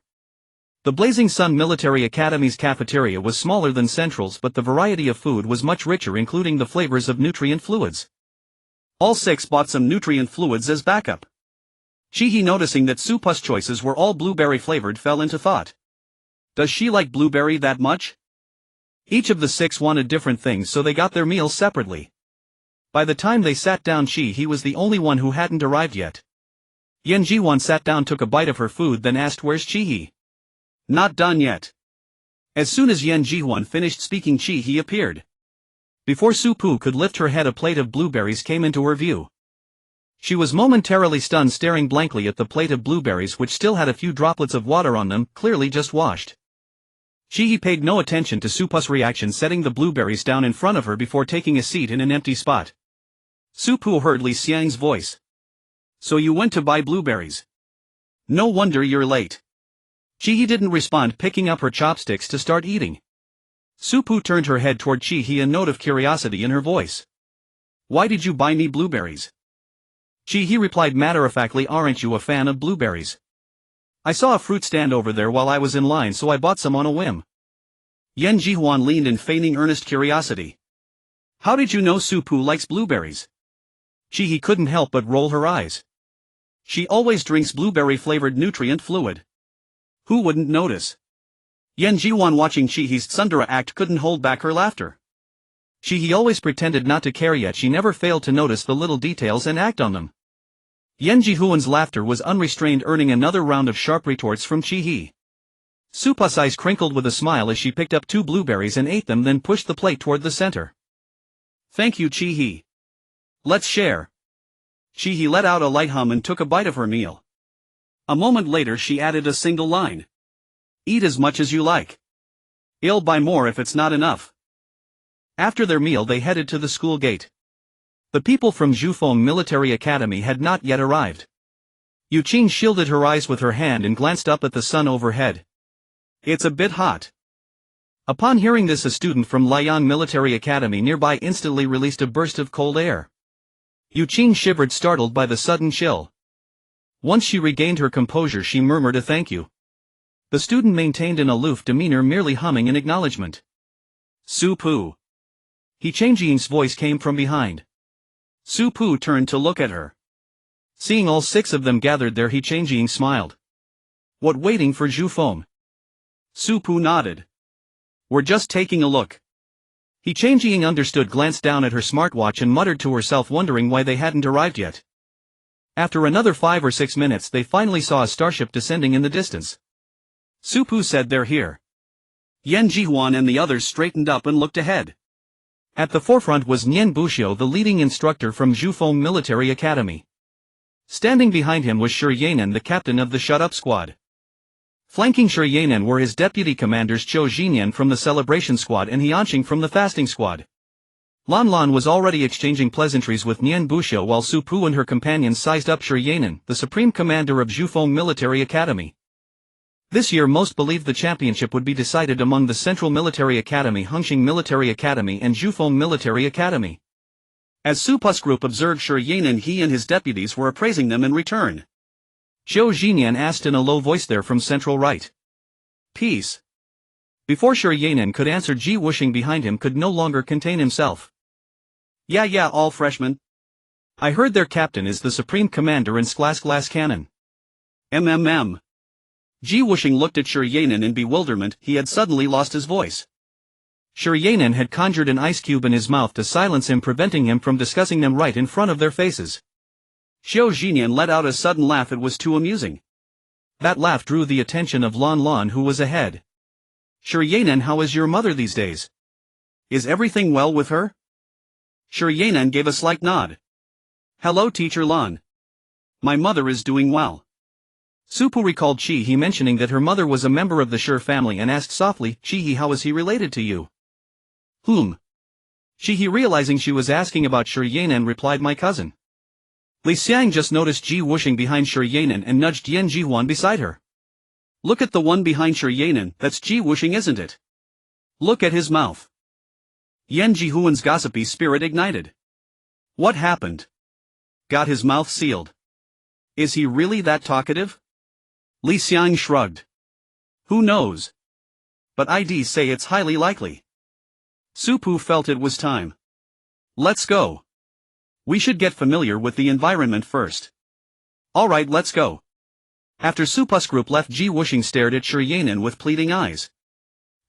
The Blazing Sun Military Academy's cafeteria was smaller than Central's, but the variety of food was much richer, including the flavors of nutrient fluids. All six bought some nutrient fluids as backup. Chihi, noticing that Supu's choices were all blueberry flavored, fell into thought. Does she like blueberry that much? Each of the six wanted different things, so they got their meals separately. By the time they sat down, Chihi was the only one who hadn't arrived yet. Yan Jihuan sat down, took a bite of her food, then asked, where's Chihi? Not done yet. As soon as Yan Jihuan finished speaking, Chihi appeared. Before Supu could lift her head, a plate of blueberries came into her view. She was momentarily stunned, staring blankly at the plate of blueberries, which still had a few droplets of water on them, clearly just washed. Chihi paid no attention to Supu's reaction, setting the blueberries down in front of her before taking a seat in an empty spot. Supu heard Li Xiang's voice. So you went to buy blueberries? No wonder you're late. Chihi didn't respond, picking up her chopsticks to start eating. Supu turned her head toward Chihi, a note of curiosity in her voice. Why did you buy me blueberries? Chihi replied matter-of-factly, aren't you a fan of blueberries? I saw a fruit stand over there while I was in line, so I bought some on a whim. Yan Jihuan leaned in, feigning earnest curiosity. How did you know Supu likes blueberries? Chihi couldn't help but roll her eyes. She always drinks blueberry-flavored nutrient fluid. Who wouldn't notice? Yan Jihuan, watching Chihi's tsundere act, couldn't hold back her laughter. Chihi always pretended not to care, yet she never failed to notice the little details and act on them. Yan Jihuan's laughter was unrestrained, earning another round of sharp retorts from Chihi. Supu's eyes crinkled with a smile as she picked up 2 blueberries and ate them, then pushed the plate toward the center. Thank you, Chihi. Let's share. Chihi let out a light hum and took a bite of her meal. A moment later, she added a single line. Eat as much as you like. I'll buy more if it's not enough. After their meal, they headed to the school gate. The people from Zhufeng Military Academy had not yet arrived. Yu Qing shielded her eyes with her hand and glanced up at the sun overhead. It's a bit hot. Upon hearing this, a student from Liang Military Academy nearby instantly released a burst of cold air. Yu Qing shivered, startled by the sudden chill. Once she regained her composure, she murmured a thank you. The student maintained an aloof demeanor, merely humming in acknowledgement. Supu. He Changjing's voice came from behind. Supu turned to look at her. Seeing all 6 of them gathered there, He Changjing smiled. What, waiting for Zhufeng? Supu nodded. We're just taking a look. He Changjing understood, glanced down at her smartwatch and muttered to herself, wondering why they hadn't arrived yet. After another 5 or 6 minutes, they finally saw a starship descending in the distance. Supu said, they're here. Yan Jihuan and the others straightened up and looked ahead. At the forefront was Nian Buxiu, the leading instructor from Zhufeng Military Academy. Standing behind him was Shi Yanan, the captain of the Shut Up Squad. Flanking Shi Yanan were his deputy commanders Zhou Xinyan from the Celebration Squad and Hianqing from the Fasting Squad. Lan Lan was already exchanging pleasantries with Nian Buxiu while Supu and her companions sized up Shi Yanan, the supreme commander of Zhufeng Military Academy. This year, most believed the championship would be decided among the Central Military Academy, Hengqing Military Academy and Zhufeng Military Academy. As Supu's group observed Shi Yanan, he and his deputies were appraising them in return. Zhou Xinyan asked in a low voice, there from Central Right. Peace. Before Shi Yanan could answer, Ji Wuxing behind him could no longer contain himself. Yeah, all freshmen. I heard their captain is the supreme commander in Glass Cannon. Ji Wuxing looked at Shi Yanan in bewilderment. He had suddenly lost his voice. Shi Yanan had conjured an ice cube in his mouth to silence him, preventing him from discussing them right in front of their faces. Zhou Xinyan let out a sudden laugh. It was too amusing. That laugh drew the attention of Lan Lan, who was ahead. Shi Yanan, how is your mother these days? Is everything well with her? Shi Yanan gave a slight nod. Hello, Teacher Lan. My mother is doing well. Supu recalled Chi-He mentioning that her mother was a member of the Shi family and asked softly, Chi-He, how is he related to you? Whom? Chi-He, realizing she was asking about Shi Yanan, replied, my cousin. Li Xiang just noticed Ji Wuxing behind Shi Yanan and nudged Yan Jihuan beside her. Look at the one behind Shi Yanan, that's Ji Wuxing, isn't it? Look at his mouth. Yan Jihuan's gossipy spirit ignited. What happened? Got his mouth sealed. Is he really that talkative? Li Xiang shrugged. Who knows? But I'd say it's highly likely. Su Pu felt it was time. Let's go. We should get familiar with the environment first. Alright, let's go. After Su Pu's group left, Ji Wuxing stared at Shi Yanan with pleading eyes.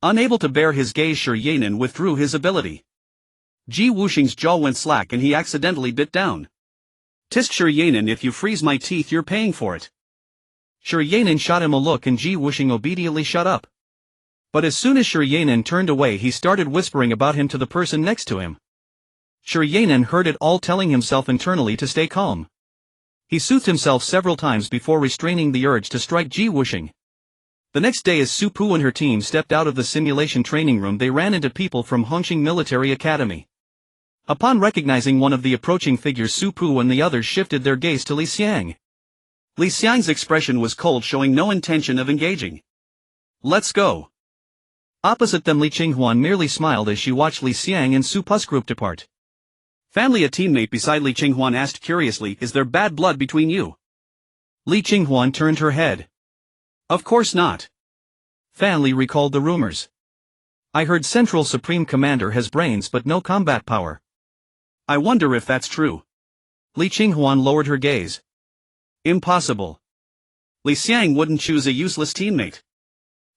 Unable to bear his gaze, Shi Yanan withdrew his ability. Ji Wuxing's jaw went slack and he accidentally bit down. Tisk Shi Yanan, if you freeze my teeth you're paying for it. Shi Yanan shot him a look and Ji Wuxing obediently shut up. But as soon as Shi Yanan turned away he started whispering about him to the person next to him. Shi Yanan heard it all, telling himself internally to stay calm. He soothed himself several times before restraining the urge to strike Ji Wuxing. The next day, as Su Pu and her team stepped out of the simulation training room, they ran into people from Hongqing Military Academy. Upon recognizing one of the approaching figures, Su Pu and the others shifted their gaze to Li Xiang. Li Xiang's expression was cold, showing no intention of engaging. Let's go. Opposite them, Li Qinghuan merely smiled as she watched Li Xiang and Su Pu's group depart. Fanli, a teammate beside Li Qinghuan, asked curiously, "Is there bad blood between you?" Li Qinghuan turned her head. Of course not. Fanli recalled the rumors. I heard Central Supreme Commander has brains but no combat power. I wonder if that's true. Li Qinghuan lowered her gaze. Impossible. Li Xiang wouldn't choose a useless teammate.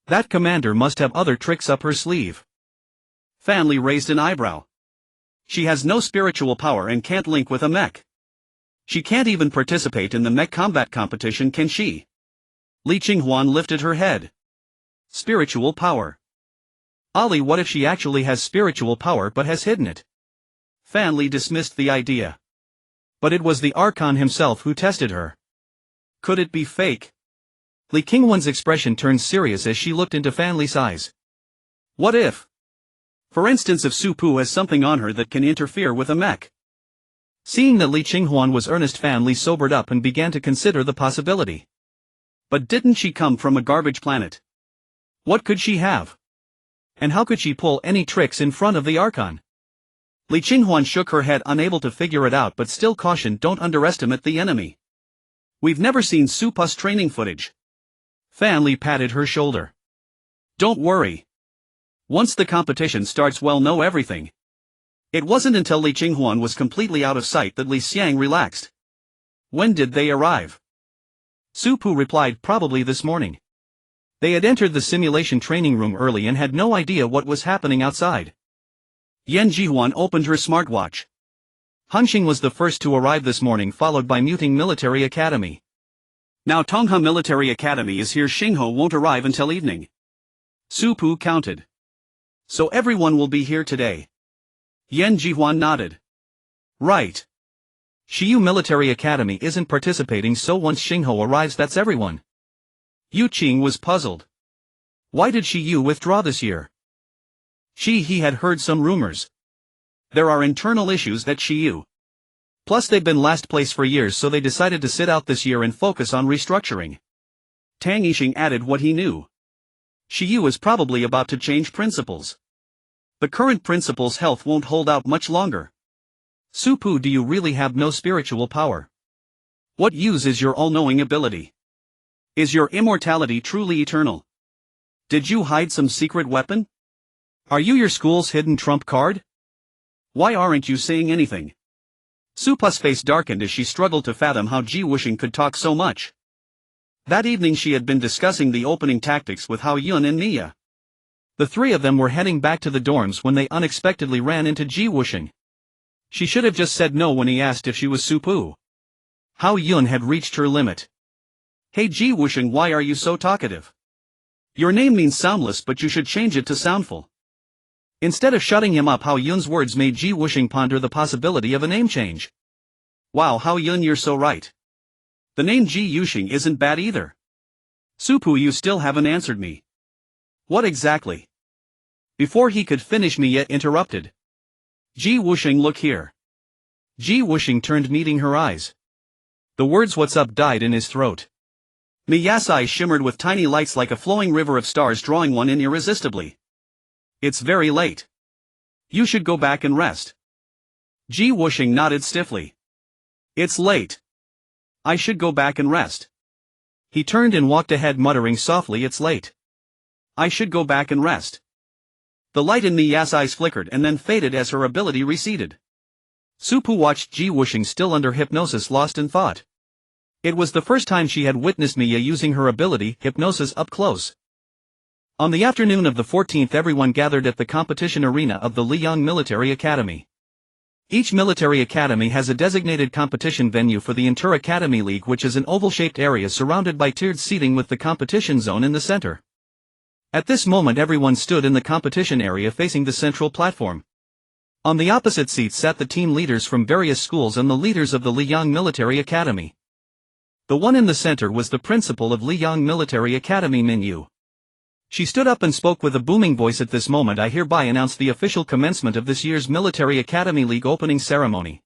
That commander must have other tricks up her sleeve. Fanli raised an eyebrow. She has no spiritual power and can't link with a mech. She can't even participate in the mech combat competition, can she? Li Qinghuan lifted her head. Spiritual power. Ali, what if she actually has spiritual power but has hidden it? Fanli dismissed the idea. But it was the Archon himself who tested her. Could it be fake? Li Qinghuan's expression turned serious as she looked into Fanli's eyes. What if? For instance, if Su Pu has something on her that can interfere with a mech. Seeing that Li Qinghuan was earnest, Fanli sobered up and began to consider the possibility. But didn't she come from a garbage planet? What could she have? And how could she pull any tricks in front of the Archon? Li Qinghuan shook her head, unable to figure it out, but still cautioned, don't underestimate the enemy. We've never seen Su Pu's training footage. Fanli patted her shoulder. Don't worry. Once the competition starts, we'll know everything. It wasn't until Li Qinghuan was completely out of sight that Li Xiang relaxed. When did they arrive? Su Pu replied, probably this morning. They had entered the simulation training room early and had no idea what was happening outside. Yan Jihuan opened her smartwatch. Hongqing was the first to arrive this morning, followed by Muting Military Academy. Now Tongha Military Academy is here. Xingho won't arrive until evening. Su Pu counted. So everyone will be here today. Yan Jihuan nodded. Right. Shiyu Military Academy isn't participating, so once Xingho arrives, that's everyone. Yu Qing was puzzled. Why did Shiyu withdraw this year? He had heard some rumors. There are internal issues at Shiyu. Plus they've been last place for years, so they decided to sit out this year and focus on restructuring. Tang Yixing added what he knew. Shiyu is probably about to change principals. The current principal's health won't hold out much longer. Su Pu, do you really have no spiritual power? What use is your all-knowing ability? Is your immortality truly eternal? Did you hide some secret weapon? Are you your school's hidden trump card? Why aren't you saying anything? Su Pu's face darkened as she struggled to fathom how Ji Wuxing could talk so much. That evening she had been discussing the opening tactics with Hao Yun and Mia. The three of them were heading back to the dorms when they unexpectedly ran into Ji Wuxing. She should have just said no when he asked if she was Su Pu. Hao Yun had reached her limit. Hey Ji Wuxing, why are you so talkative? Your name means soundless, but you should change it to soundful. Instead of shutting him up, Hao Yun's words made Ji Wuxing ponder the possibility of a name change. Wow, Hao Yun, you're so right. The name Ji Wuxing isn't bad either. Su Pu, you still haven't answered me. What exactly? Before he could finish, Mia interrupted. Ji Wuxing, look here. Ji Wuxing turned, meeting her eyes. The words "what's up" died in his throat. Miya's eyes shimmered with tiny lights like a flowing river of stars, drawing one in irresistibly. It's very late. You should go back and rest. Ji Wuxing nodded stiffly. It's late. I should go back and rest. He turned and walked ahead, muttering softly, it's late. I should go back and rest. The light in Miya's eyes flickered and then faded as her ability receded. Supu watched Ji Wuxing, still under hypnosis, lost in thought. It was the first time she had witnessed Miya using her ability, hypnosis, up close. On the afternoon of the 14th, everyone gathered at the competition arena of the Liang Military Academy. Each military academy has a designated competition venue for the Inter-Academy League, which is an oval-shaped area surrounded by tiered seating with the competition zone in the center. At this moment, everyone stood in the competition area facing the central platform. On the opposite seats sat the team leaders from various schools and the leaders of the Liang Military Academy. The one in the center was the principal of Liang Military Academy, Min Yu. She stood up and spoke with a booming voice. At this moment, I hereby announce the official commencement of this year's Military Academy League opening ceremony.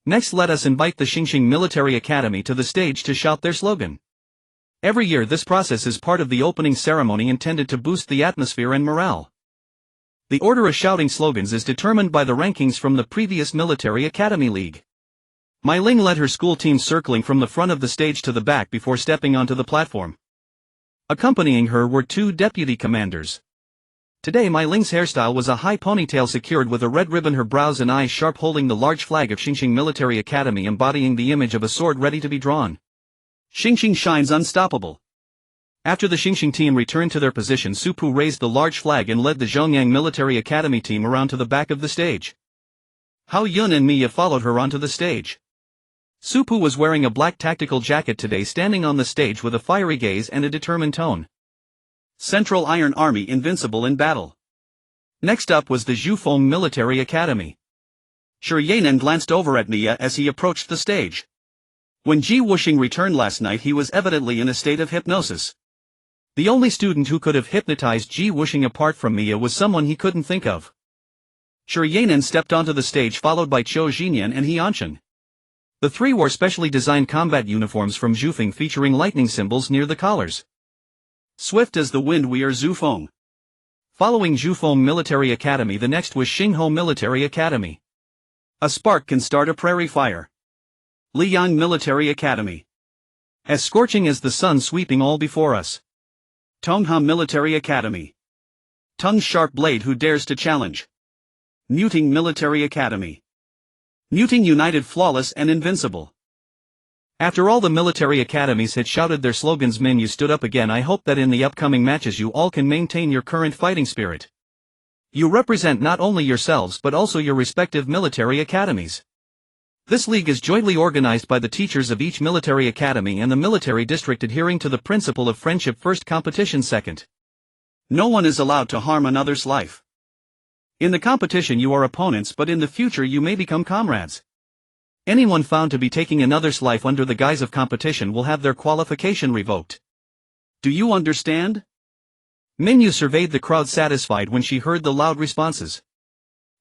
Next, let us invite the Xingxing Military Academy to the stage to shout their slogan. Every year this process is part of the opening ceremony, intended to boost the atmosphere and morale. The order of shouting slogans is determined by the rankings from the previous Military Academy League. Mai Ling led her school team, circling from the front of the stage to the back before stepping onto the platform. Accompanying her were two deputy commanders. Today Mai Ling's hairstyle was a high ponytail secured with a red ribbon, her brows and eyes sharp, holding the large flag of Xingxing Military Academy embodying the image of a sword ready to be drawn. Xingxing shines unstoppable. After the Xingxing team returned to their position, Supu raised the large flag and led the Zhongyang Military Academy team around to the back of the stage. Hao Yun and Miya followed her onto the stage. Supu was wearing a black tactical jacket today, standing on the stage with a fiery gaze and a determined tone. Central Iron Army, invincible in battle. Next up was the Zhufeng Military Academy. Shi Yanan glanced over at Miya as he approached the stage. When Ji Wuxing returned last night, he was evidently in a state of hypnosis. The only student who could have hypnotized Ji Wuxing apart from Miya was someone he couldn't think of. Shi Yanan stepped onto the stage, followed by Qiu Xinyan and He Anchen. The three wore specially designed combat uniforms from Zhufeng featuring lightning symbols near the collars. Swift as the wind, we are Zhufeng. Following Zhufeng Military Academy, the next was Xingho Military Academy. A spark can start a prairie fire. Liang Military Academy. As scorching as the sun, sweeping all before us. Tongha Military Academy. Tongue's sharp blade, who dares to challenge? Muting Military Academy. Muting united, flawless and invincible. After all the military academies had shouted their slogans, Min Yu stood up again. I hope that in the upcoming matches you all can maintain your current fighting spirit. You represent not only yourselves but also your respective military academies. This league is jointly organized by the teachers of each military academy and the military district, adhering to the principle of friendship first, competition second. No one is allowed to harm another's life. In the competition you are opponents, but in the future you may become comrades. Anyone found to be taking another's life under the guise of competition will have their qualification revoked. Do you understand? Min Yu surveyed the crowd, satisfied when she heard the loud responses.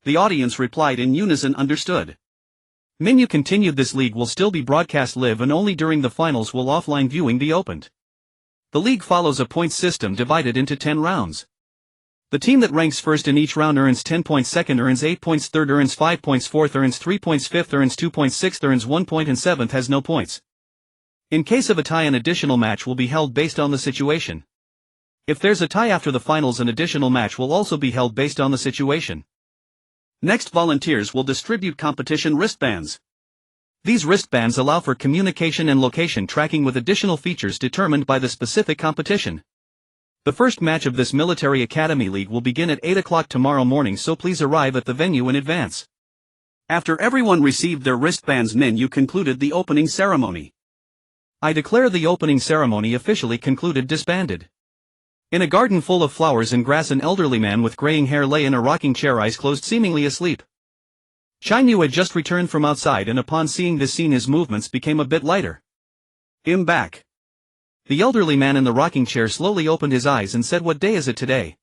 The audience replied in unison, understood. Min Yu continued, this league will still be broadcast live and only during the finals will offline viewing be opened. The league follows a points system divided into 10 rounds. The team that ranks first in each round earns 10 points, second earns 8 points, third earns 5 points, fourth earns 3 points, fifth earns 2 points, sixth earns 1 point and seventh has no points. In case of a tie, an additional match will be held based on the situation. If there's a tie after the finals, an additional match will also be held based on the situation. Next, volunteers will distribute competition wristbands. These wristbands allow for communication and location tracking with additional features determined by the specific competition. The first match of this Military Academy League will begin at 8 o'clock tomorrow morning, so please arrive at the venue in advance. After everyone received their wristbands, Min Yu concluded the opening ceremony. I declare the opening ceremony officially concluded. Disbanded. In a garden full of flowers and grass, an elderly man with graying hair lay in a rocking chair, eyes closed, seemingly asleep. Shan Yu had just returned from outside, and upon seeing this scene his movements became a bit lighter. "I'm back." The elderly man in the rocking chair slowly opened his eyes and said, "What day is it today?"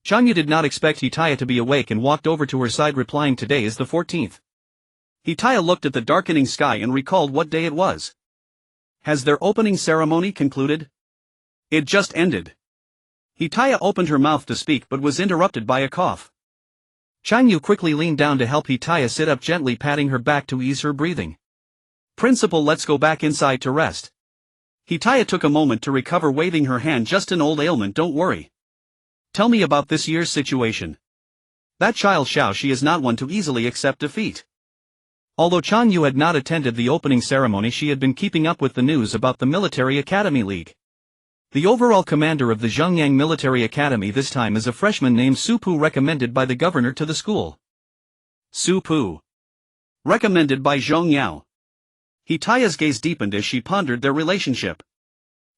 Shan Yu did not expect Hitaya to be awake and walked over to her side, replying, "Today is the 14th. Hitaya looked at the darkening sky and recalled what day it was. Has their opening ceremony concluded? It just ended. Hitaya opened her mouth to speak but was interrupted by a cough. Chanyu quickly leaned down to help Hitaya sit up, gently patting her back to ease her breathing. Principal, let's go back inside to rest. Hitaya took a moment to recover, waving her hand. Just an old ailment, don't worry. Tell me about this year's situation. That child Xiao, she is not one to easily accept defeat. Although Chanyu had not attended the opening ceremony, she had been keeping up with the news about the Military Academy League. The overall commander of the Zhengyang Military Academy this time is a freshman named Supu, recommended by the governor to the school. Supu. Recommended by Zhong Yao. Hitaya's gaze deepened as she pondered their relationship.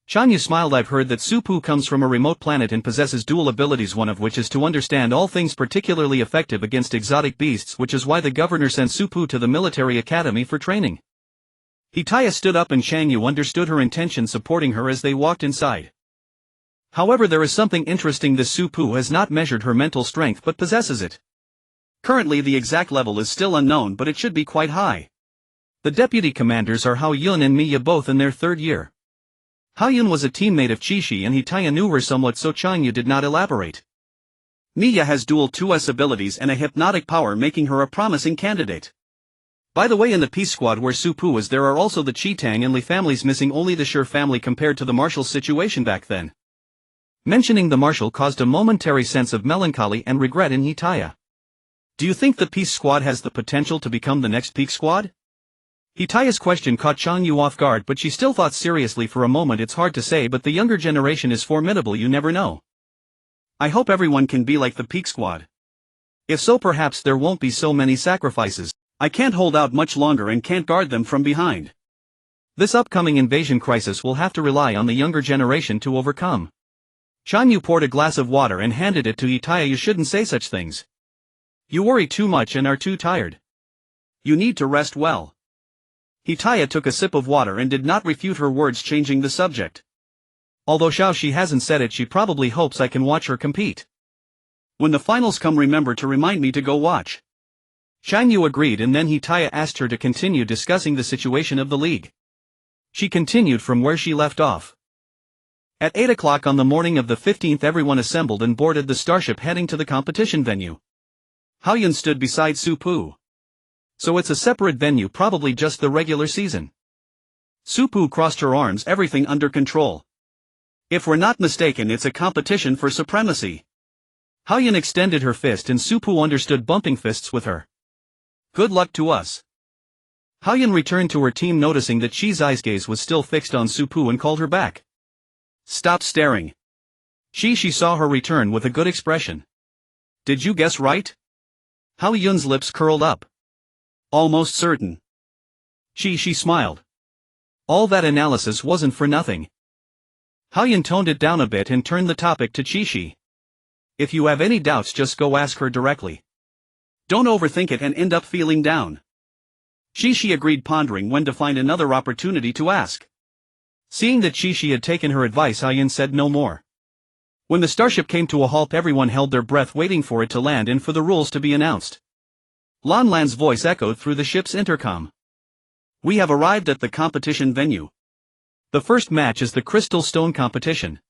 Chanyu smiled. I've heard that Supu comes from a remote planet and possesses dual abilities, one of which is to understand all things, particularly effective against exotic beasts, which is why the governor sent Supu to the military academy for training. Hitaya stood up and Chanyu understood her intention, supporting her as they walked inside. However, there is something interesting. This Supu has not measured her mental strength but possesses it. Currently the exact level is still unknown, but it should be quite high. The deputy commanders are Hao Yun and Miya, both in their third year. Hao Yun was a teammate of Qishi and Hitaya knew her somewhat, so Chanyu did not elaborate. Miya has dual 2S abilities and a hypnotic power, making her a promising candidate. By the way, in the peace squad where Supu is, there are also the Chitang and Li families, missing only the Shi family compared to the Marshall's situation back then. Mentioning the Marshall caused a momentary sense of melancholy and regret in Hitaya. Do you think the peace squad has the potential to become the next peak squad? Hitaya's question caught Chanyu off guard, but she still thought seriously for a moment. It's hard to say, but the younger generation is formidable, you never know. I hope everyone can be like the peak squad. If so, perhaps there won't be so many sacrifices. I can't hold out much longer and can't guard them from behind. This upcoming invasion crisis will have to rely on the younger generation to overcome. Chanyu poured a glass of water and handed it to Hitaya. You shouldn't say such things. You worry too much and are too tired. You need to rest well. Hitaya took a sip of water and did not refute her words, changing the subject. Although Xiao she hasn't said it, she probably hopes I can watch her compete. When the finals come, remember to remind me to go watch. Chanyu agreed, and then Hitaya asked her to continue discussing the situation of the league. She continued from where she left off. At 8 o'clock on the morning of the 15th, everyone assembled and boarded the starship heading to the competition venue. Hao Yun stood beside Supu. So it's a separate venue, probably just the regular season. Supu crossed her arms. Everything under control. If we're not mistaken, it's a competition for supremacy. Hao Yun extended her fist and Supu understood, bumping fists with her. Good luck to us. Hao Yun returned to her team, noticing that Qi's eyes gaze was still fixed on Supu, and called her back. Stop staring. She saw her return with a good expression. Did you guess right? Hao Yun's lips curled up. Almost certain. She smiled. All that analysis wasn't for nothing. Hao Yun toned it down a bit and turned the topic to Qishi. If you have any doubts, just go ask her directly. Don't overthink it and end up feeling down. Qishi agreed, pondering when to find another opportunity to ask. Seeing that Qishi had taken her advice, Hao Yun said no more. When the starship came to a halt, everyone held their breath, waiting for it to land and for the rules to be announced. Lan Lan's voice echoed through the ship's intercom. We have arrived at the competition venue. The first match is the Crystal Stone competition.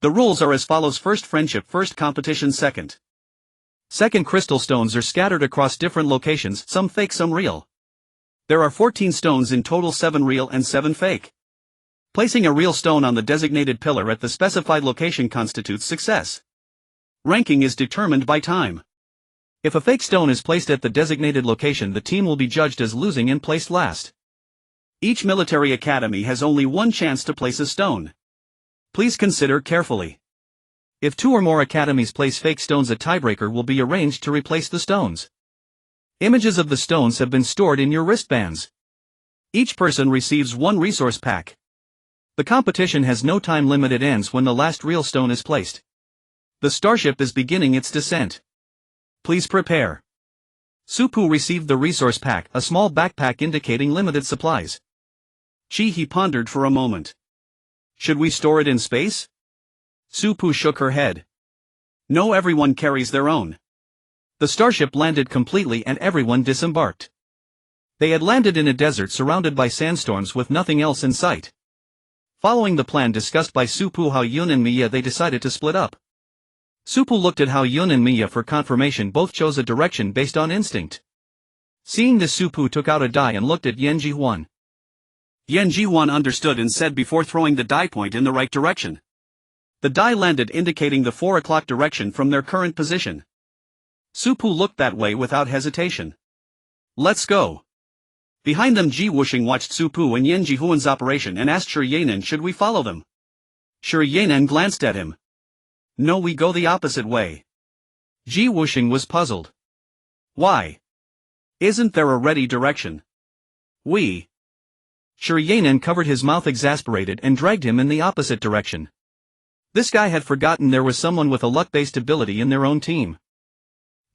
The rules are as follows: first friendship, first competition, second. Second, crystal stones are scattered across different locations, some fake, some real. There are 14 stones in total, 7 real and 7 fake. Placing a real stone on the designated pillar at the specified location constitutes success. Ranking is determined by time. If a fake stone is placed at the designated location, the team will be judged as losing and placed last. Each military academy has only one chance to place a stone. Please consider carefully. If 2 or more academies place fake stones, a tiebreaker will be arranged to replace the stones. Images of the stones have been stored in your wristbands. Each person receives 1 resource pack. The competition has no time limit, it ends when the last real stone is placed. The starship is beginning its descent. Please prepare. Supu received the resource pack, a small backpack indicating limited supplies. He pondered for a moment. Should we store it in space? Supu shook her head. No, everyone carries their own. The starship landed completely and everyone disembarked. They had landed in a desert surrounded by sandstorms with nothing else in sight. Following the plan discussed by Supu, Hao Yun and Miya, they decided to split up. Supu looked at Hao Yun and Miya for confirmation. Both chose a direction based on instinct. Seeing this, Supu took out a die and looked at Yan Jihuan. Yan Jihuan understood and said before throwing the die point in the right direction. The die landed, indicating the 4 o'clock direction from their current position. Supu looked that way without hesitation. Let's go. Behind them, Ji Wuxing watched Supu and Yan Jihuan's operation and asked Shi Yanan, should we follow them? Shi Yanan glanced at him. No, we go the opposite way. Ji Wuxing was puzzled. Why? Isn't there a ready direction? Shi Yanan covered his mouth, exasperated, and dragged him in the opposite direction. This guy had forgotten there was someone with a luck-based ability in their own team.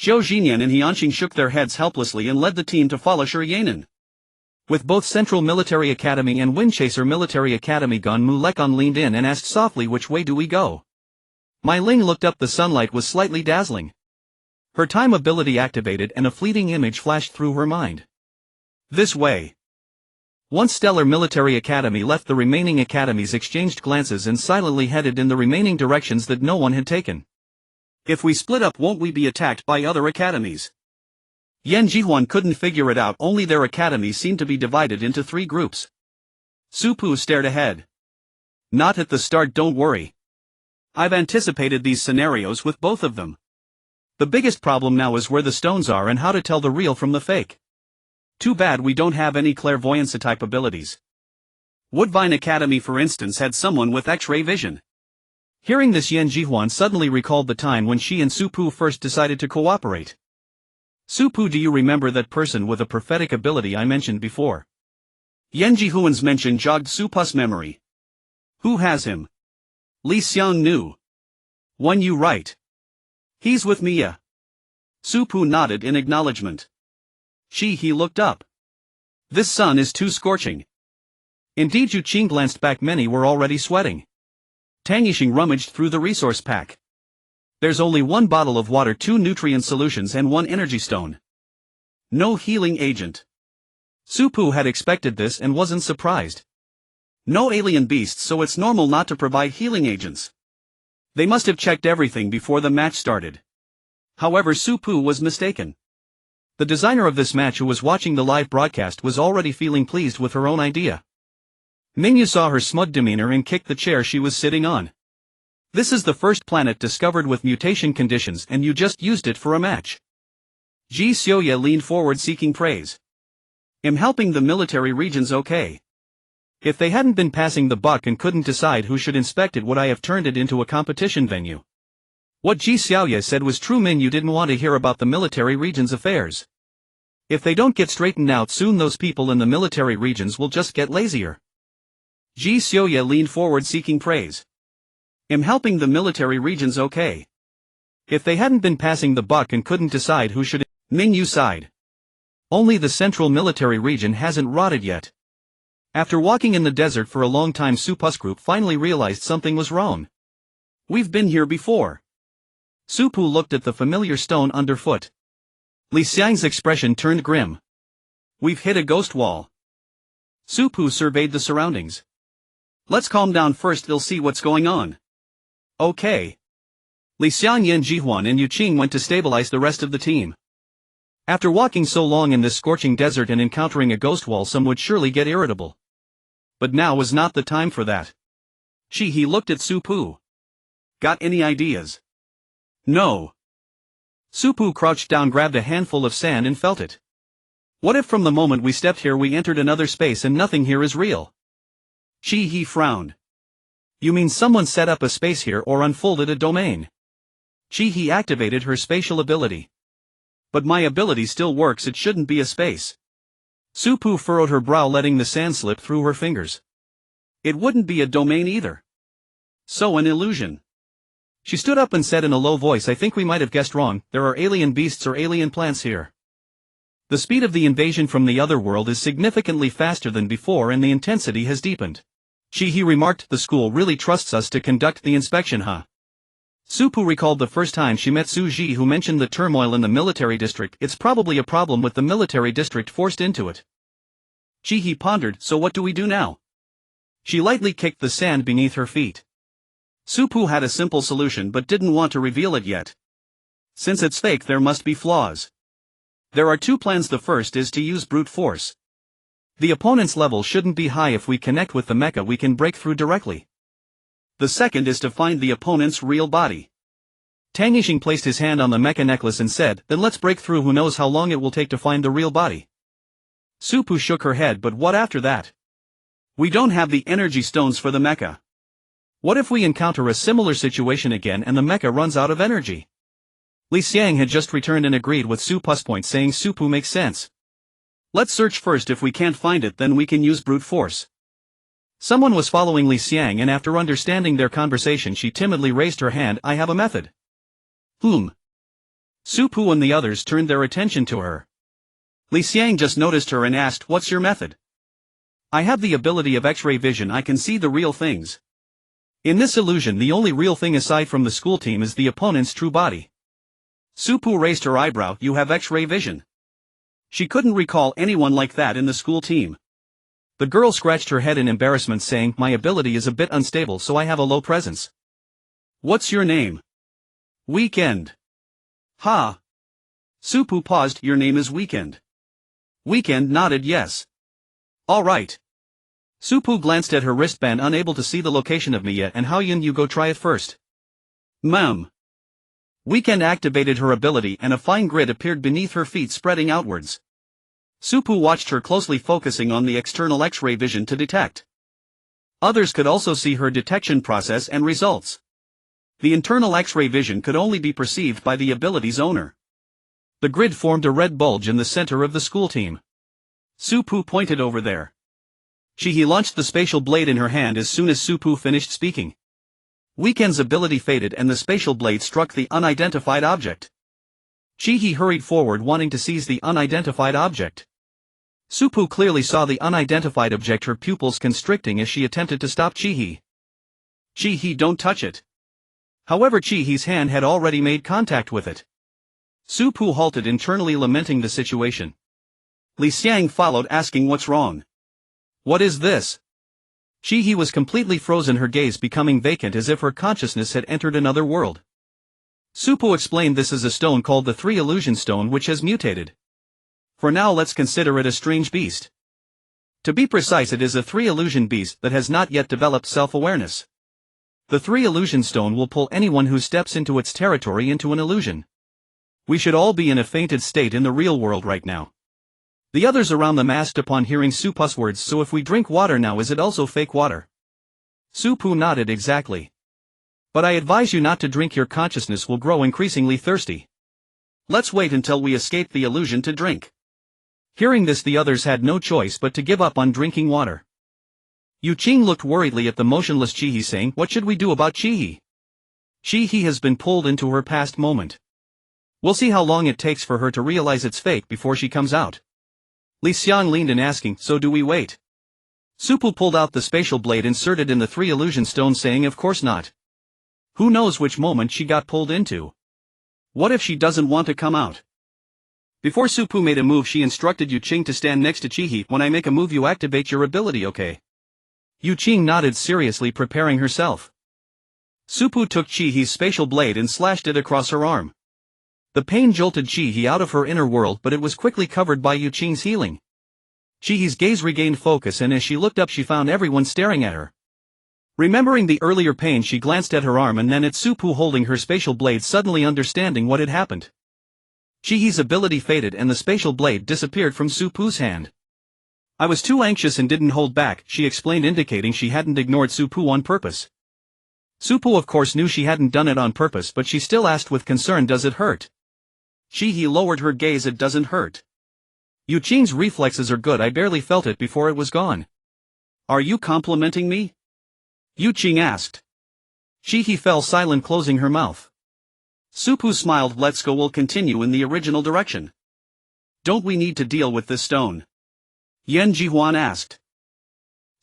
Zhou Xinyan and Hianqing shook their heads helplessly and led the team to follow Shi Yanan. With both Central Military Academy and Windchaser Military Academy gone, Mu Lekon leaned in and asked softly, which way do we go? Mai Ling looked up. The sunlight was slightly dazzling. Her time ability activated and a fleeting image flashed through her mind. This way. Once Stellar Military Academy left, the remaining academies exchanged glances and silently headed in the remaining directions that no one had taken. If we split up, won't we be attacked by other academies? Yan Jihuan couldn't figure it out. Only their academies seemed to be divided into 3 groups. Supu stared ahead. Not at the start, don't worry. I've anticipated these scenarios with both of them. The biggest problem now is where the stones are and how to tell the real from the fake. Too bad we don't have any clairvoyance type abilities. Woodvine Academy, for instance, had someone with X-ray vision. Hearing this, Yan Jihuan suddenly recalled the time when she and Supu first decided to cooperate. Supu, do you remember that person with a prophetic ability I mentioned before? Yan Jihuan's mention jogged Supu's memory. Who has him? Li Xiang knew. One you right. He's with Miya. Supu nodded in acknowledgement. He looked up. This sun is too scorching. Indeed, Yu Qing glanced back. Many were already sweating. Tang Yixing rummaged through the resource pack. There's only 1 bottle of water, 2 nutrient solutions and 1 energy stone. No healing agent. Supu had expected this and wasn't surprised. No alien beasts, so it's normal not to provide healing agents. They must have checked everything before the match started. However, Supu was mistaken. The designer of this match, who was watching the live broadcast, was already feeling pleased with her own idea. Mingyu saw her smug demeanor and kicked the chair she was sitting on. This is the first planet discovered with mutation conditions and you just used it for a match. Ji Xiaoya leaned forward seeking praise. I'm helping the military regions, okay? If they hadn't been passing the buck and couldn't decide who should inspect it, would I have turned it into a competition venue? What Ji Xiaoya said was true. Mingyu didn't want to hear about the military regions' affairs. If they don't get straightened out soon, those people in the military regions will just get lazier. Ji Xiaoya leaned forward seeking praise. I'm helping the military regions, okay? If they hadn't been passing the buck and couldn't decide who should. Mingyu sighed. Only the central military region hasn't rotted yet. After walking in the desert for a long time, Supu's group finally realized something was wrong. We've been here before. Supu looked at the familiar stone underfoot. Li Xiang's expression turned grim. We've hit a ghost wall. Supu surveyed the surroundings. Let's calm down first, they'll see what's going on. Okay. Li Xiang, Yan Jihuan and Yu Qing went to stabilize the rest of the team. After walking so long in this scorching desert and encountering a ghost wall, some would surely get irritable. But now was not the time for that. He looked at Supu. Got any ideas? No. Supu crouched down, grabbed a handful of sand and felt it. What if from the moment we stepped here we entered another space and nothing here is real? He frowned. You mean someone set up a space here or unfolded a domain? He activated her spatial ability. But my ability still works, it shouldn't be a space. Supu furrowed her brow, letting the sand slip through her fingers. It wouldn't be a domain either. So an illusion. She stood up and said in a low voice, I think we might have guessed wrong, there are alien beasts or alien plants here. The speed of the invasion from the other world is significantly faster than before and the intensity has deepened. He remarked, the school really trusts us to conduct the inspection, huh? Supu recalled the first time she met Su Ji, who mentioned the turmoil in the military district. It's probably a problem with the military district forced into it. Chi-Hee pondered, so what do we do now? She lightly kicked the sand beneath her feet. Supu had a simple solution but didn't want to reveal it yet. Since it's fake, there must be flaws. There are two plans. The first is to use brute force. The opponent's level shouldn't be high. If we connect with the mecha, we can break through directly. The second is to find the opponent's real body. Tang Yixing placed his hand on the mecha necklace and said, then let's break through. Who knows how long it will take to find the real body? Supu shook her head. But what after that? We don't have the energy stones for the mecha. What if we encounter a similar situation again and the mecha runs out of energy? Li Xiang had just returned and agreed with Supu's point, saying Supu makes sense. Let's search first. If we can't find it, then we can use brute force. Someone was following Li Xiang, and after understanding their conversation she timidly raised her hand. I have a method. Supu and the others turned their attention to her. Li Xiang just noticed her and asked, what's your method? I have the ability of X-ray vision. I can see the real things. In this illusion, the only real thing aside from the school team is the opponent's true body. Supu raised her eyebrow. You have X-ray vision? She couldn't recall anyone like that in the school team. The girl scratched her head in embarrassment, saying, my ability is a bit unstable, so I have a low presence. What's your name? Weekend. Ha! Supu paused. Your name is Weekend. Weekend nodded yes. All right. Supu glanced at her wristband, unable to see the location of Mia and Haoyun. You go try it first. Ma'am. Weekend activated her ability and a fine grid appeared beneath her feet, spreading outwards. Supu watched her closely, focusing on the external X-ray vision to detect. Others could also see her detection process and results. The internal X-ray vision could only be perceived by the ability's owner. The grid formed a red bulge in the center of the school team. Supu pointed over there. Chi-Hee launched the spatial blade in her hand as soon as Supu finished speaking. Weekend's ability faded and the spatial blade struck the unidentified object. Chi-Hee hurried forward, wanting to seize the unidentified object. Supu clearly saw the unidentified object, her pupils constricting as she attempted to stop Chi-Hee. Chi-Hee, don't touch it. However, Chi-Hee's hand had already made contact with it. Supu halted, internally lamenting the situation. Li Xiang followed, asking what's wrong. What is this? Chi-Hee was completely frozen, her gaze becoming vacant as if her consciousness had entered another world. Supu explained this is a stone called the Three Illusion Stone which has mutated. For now let's consider it a strange beast. To be precise, it is a Three Illusion beast that has not yet developed self-awareness. The Three Illusion Stone will pull anyone who steps into its territory into an illusion. We should all be in a fainted state in the real world right now. The others around them asked upon hearing Supu's words, so if we drink water now, is it also fake water? Supu nodded, exactly. But I advise you not to drink, your consciousness will grow increasingly thirsty. Let's wait until we escape the illusion to drink. Hearing this, the others had no choice but to give up on drinking water. Yuqing looked worriedly at the motionless Chi-Hee, saying, what should we do about Chi-Hee? Chi-Hee has been pulled into her past moment. We'll see how long it takes for her to realize it's fake before she comes out. Li Xiang leaned in, asking, so do we wait? Supu pulled out the spatial blade inserted in the Three Illusion Stone, saying of course not. Who knows which moment she got pulled into? What if she doesn't want to come out? Before Supu made a move, she instructed Yuqing to stand next to Chi-Hee. When I make a move, you activate your ability, okay? Yuqing nodded seriously, preparing herself. Supu took Chi-Hee's spatial blade and slashed it across her arm. The pain jolted Chi-Hee out of her inner world, but it was quickly covered by Yuqing's healing. Chi-Hee's gaze regained focus, and as she looked up she found everyone staring at her. Remembering the earlier pain, she glanced at her arm and then at Supu holding her spatial blade, suddenly understanding what had happened. Chi-Hee's ability faded and the spatial blade disappeared from Supu's hand. I was too anxious and didn't hold back, she explained, indicating she hadn't ignored Supu on purpose. Supu of course knew she hadn't done it on purpose, but she still asked with concern, does it hurt? Chi-Hee lowered her gaze. It doesn't hurt. Yuqing's reflexes are good, I barely felt it before it was gone. Are you complimenting me? Yuqing asked. Chi-Hee fell silent, closing her mouth. Supu smiled. Let's go, we'll continue in the original direction. Don't we need to deal with this stone? Yan Jihuan asked.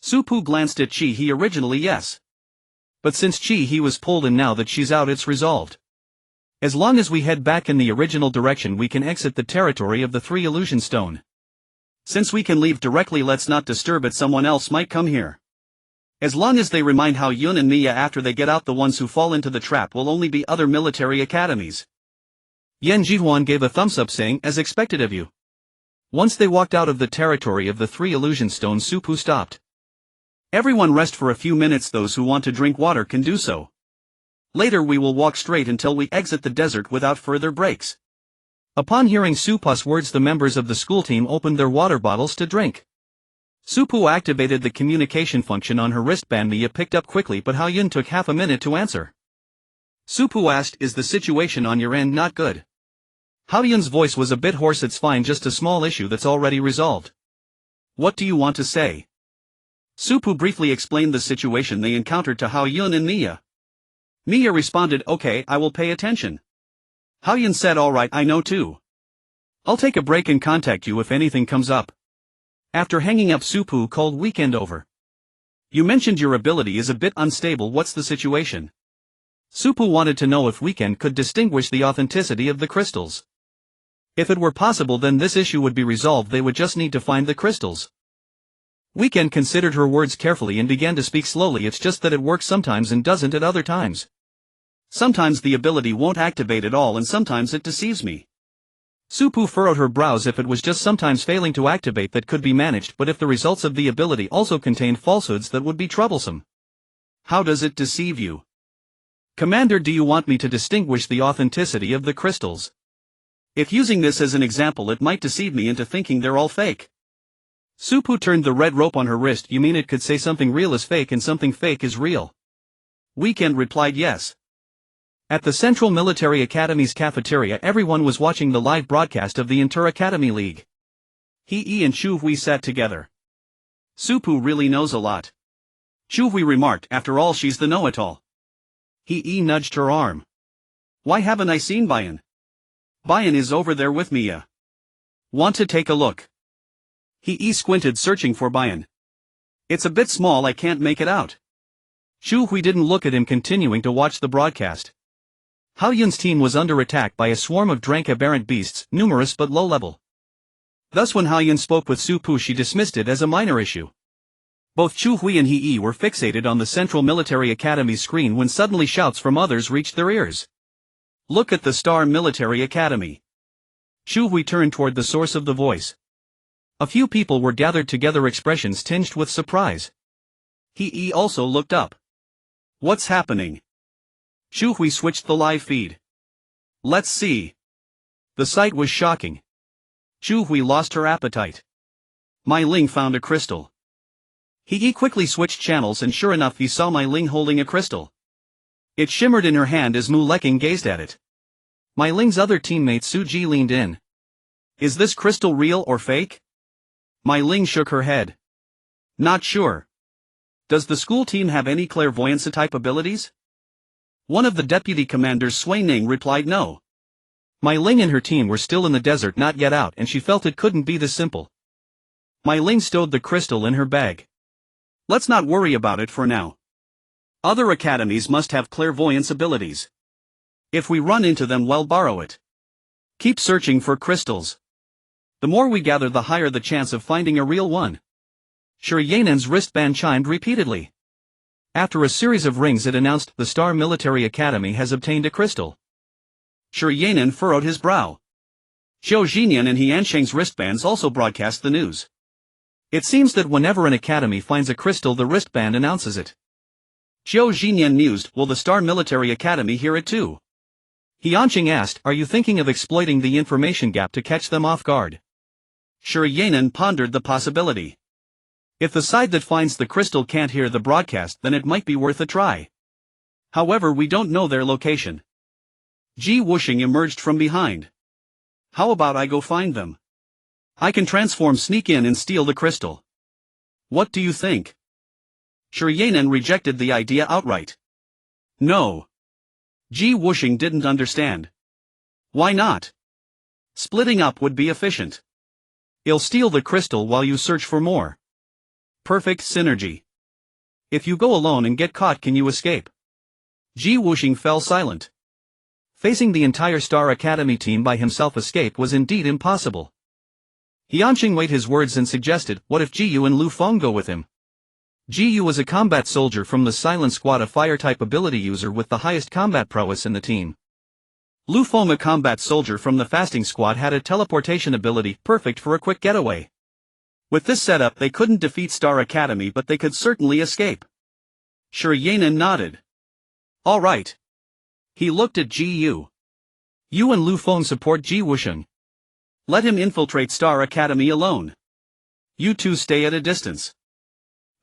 Supu glanced at Chi-Hee. Originally yes. But since Chi-Hee was pulled in, now that she's out, it's resolved. As long as we head back in the original direction, we can exit the territory of the Three Illusion Stone. Since we can leave directly, let's not disturb it, someone else might come here. As long as they remind Hao Yun and Mia after they get out, the ones who fall into the trap will only be other military academies. Yan Jihuan gave a thumbs up, saying, as expected of you. Once they walked out of the territory of the 3 illusion stones, Su Pu stopped. Everyone rest for a few minutes, those who want to drink water can do so. Later we will walk straight until we exit the desert without further breaks. Upon hearing Su Pu's words, the members of the school team opened their water bottles to drink. Su Pu activated the communication function on her wristband. Mia picked up quickly, but Hao Yun took half a minute to answer. Su Pu asked, is the situation on your end not good? Hao Yun's voice was a bit hoarse. It's fine, just a small issue that's already resolved. What do you want to say? Su Pu briefly explained the situation they encountered to Hao Yun and Mia. Mia responded, okay, I will pay attention. Hao Yun said, alright, I know too. I'll take a break and contact you if anything comes up. After hanging up, Su Pu called Weekend over. You mentioned your ability is a bit unstable, what's the situation? Su Pu wanted to know if Weekend could distinguish the authenticity of the crystals. If it were possible, then this issue would be resolved. They would just need to find the crystals. Weekend considered her words carefully and began to speak slowly. It's just that it works sometimes and doesn't at other times. Sometimes the ability won't activate at all and sometimes it deceives me. Su Pu furrowed her brows. If it was just sometimes failing to activate, that could be managed, but if the results of the ability also contained falsehoods, that would be troublesome. How does it deceive you? Commander, do you want me to distinguish the authenticity of the crystals? If using this as an example, it might deceive me into thinking they're all fake. Su Pu turned the red rope on her wrist. You mean it could say something real is fake and something fake is real? Weekend replied, yes. At the Central Military Academy's cafeteria, everyone was watching the live broadcast of the Inter-Academy League. He and Chu Hui sat together. Su Pu really knows a lot. Chu Hui remarked, after all, she's the know-it-all. He nudged her arm. Why haven't I seen Bayan? Bayan is over there with Mia. Want to take a look? He squinted, searching for Bayan. It's a bit small, I can't make it out. Chu Hui didn't look at him, continuing to watch the broadcast. Hao Yun's team was under attack by a swarm of rank aberrant beasts, numerous but low-level. Thus when Hao Yun spoke with Su Pu, she dismissed it as a minor issue. Both Chu Hui and He were fixated on the Central Military Academy screen when suddenly shouts from others reached their ears. Look at the Star Military Academy. Chu Hui turned toward the source of the voice. A few people were gathered together, expressions tinged with surprise. He also looked up. What's happening? Chu Hui switched the live feed. Let's see. The sight was shocking. Chu Hui lost her appetite. Mai Ling found a crystal. He quickly switched channels and sure enough he saw Mai Ling holding a crystal. It shimmered in her hand as Mu Leking gazed at it. Mai Ling's other teammate Su Ji leaned in. Is this crystal real or fake? Mai Ling shook her head. Not sure. Does the school team have any clairvoyance type abilities? One of the deputy commanders, Sui Ning, replied no. Mai Ling and her team were still in the desert, not yet out, and she felt it couldn't be this simple. Mai Ling stowed the crystal in her bag. Let's not worry about it for now. Other academies must have clairvoyance abilities. If we run into them, we'll borrow it. Keep searching for crystals. The more we gather, the higher the chance of finding a real one. Shi Yanan's wristband chimed repeatedly. After a series of rings, it announced, the Star Military Academy has obtained a crystal. Shi Yanan furrowed his brow. Xiao Xinyan and He Ansheng's wristbands also broadcast the news. It seems that whenever an academy finds a crystal, the wristband announces it. Xiao Xinyan mused, will the Star Military Academy hear it too? He Ansheng asked, are you thinking of exploiting the information gap to catch them off guard? Shi Yanan pondered the possibility. If the side that finds the crystal can't hear the broadcast, then it might be worth a try. However, we don't know their location. Ji Wuxing emerged from behind. How about I go find them? I can transform, sneak in and steal the crystal. What do you think? Shi Yanan rejected the idea outright. No. Ji Wuxing didn't understand. Why not? Splitting up would be efficient. I'll steal the crystal while you search for more. Perfect synergy. If you go alone and get caught, can you escape? Ji Wuxing fell silent. Facing the entire Star Academy team by himself, escape was indeed impossible. Yanqing weighed his words and suggested, what if Jiyu and Lu Feng go with him? Jiyu was a combat soldier from the Silent Squad, a fire-type ability user with the highest combat prowess in the team. Lu Feng, a combat soldier from the Fasting Squad, had a teleportation ability perfect for a quick getaway. With this setup they couldn't defeat Star Academy, but they could certainly escape. Shi Yan'an nodded. All right. He looked at Jiyu. You and Lu Feng support Ji Wusheng. Let him infiltrate Star Academy alone. You two stay at a distance.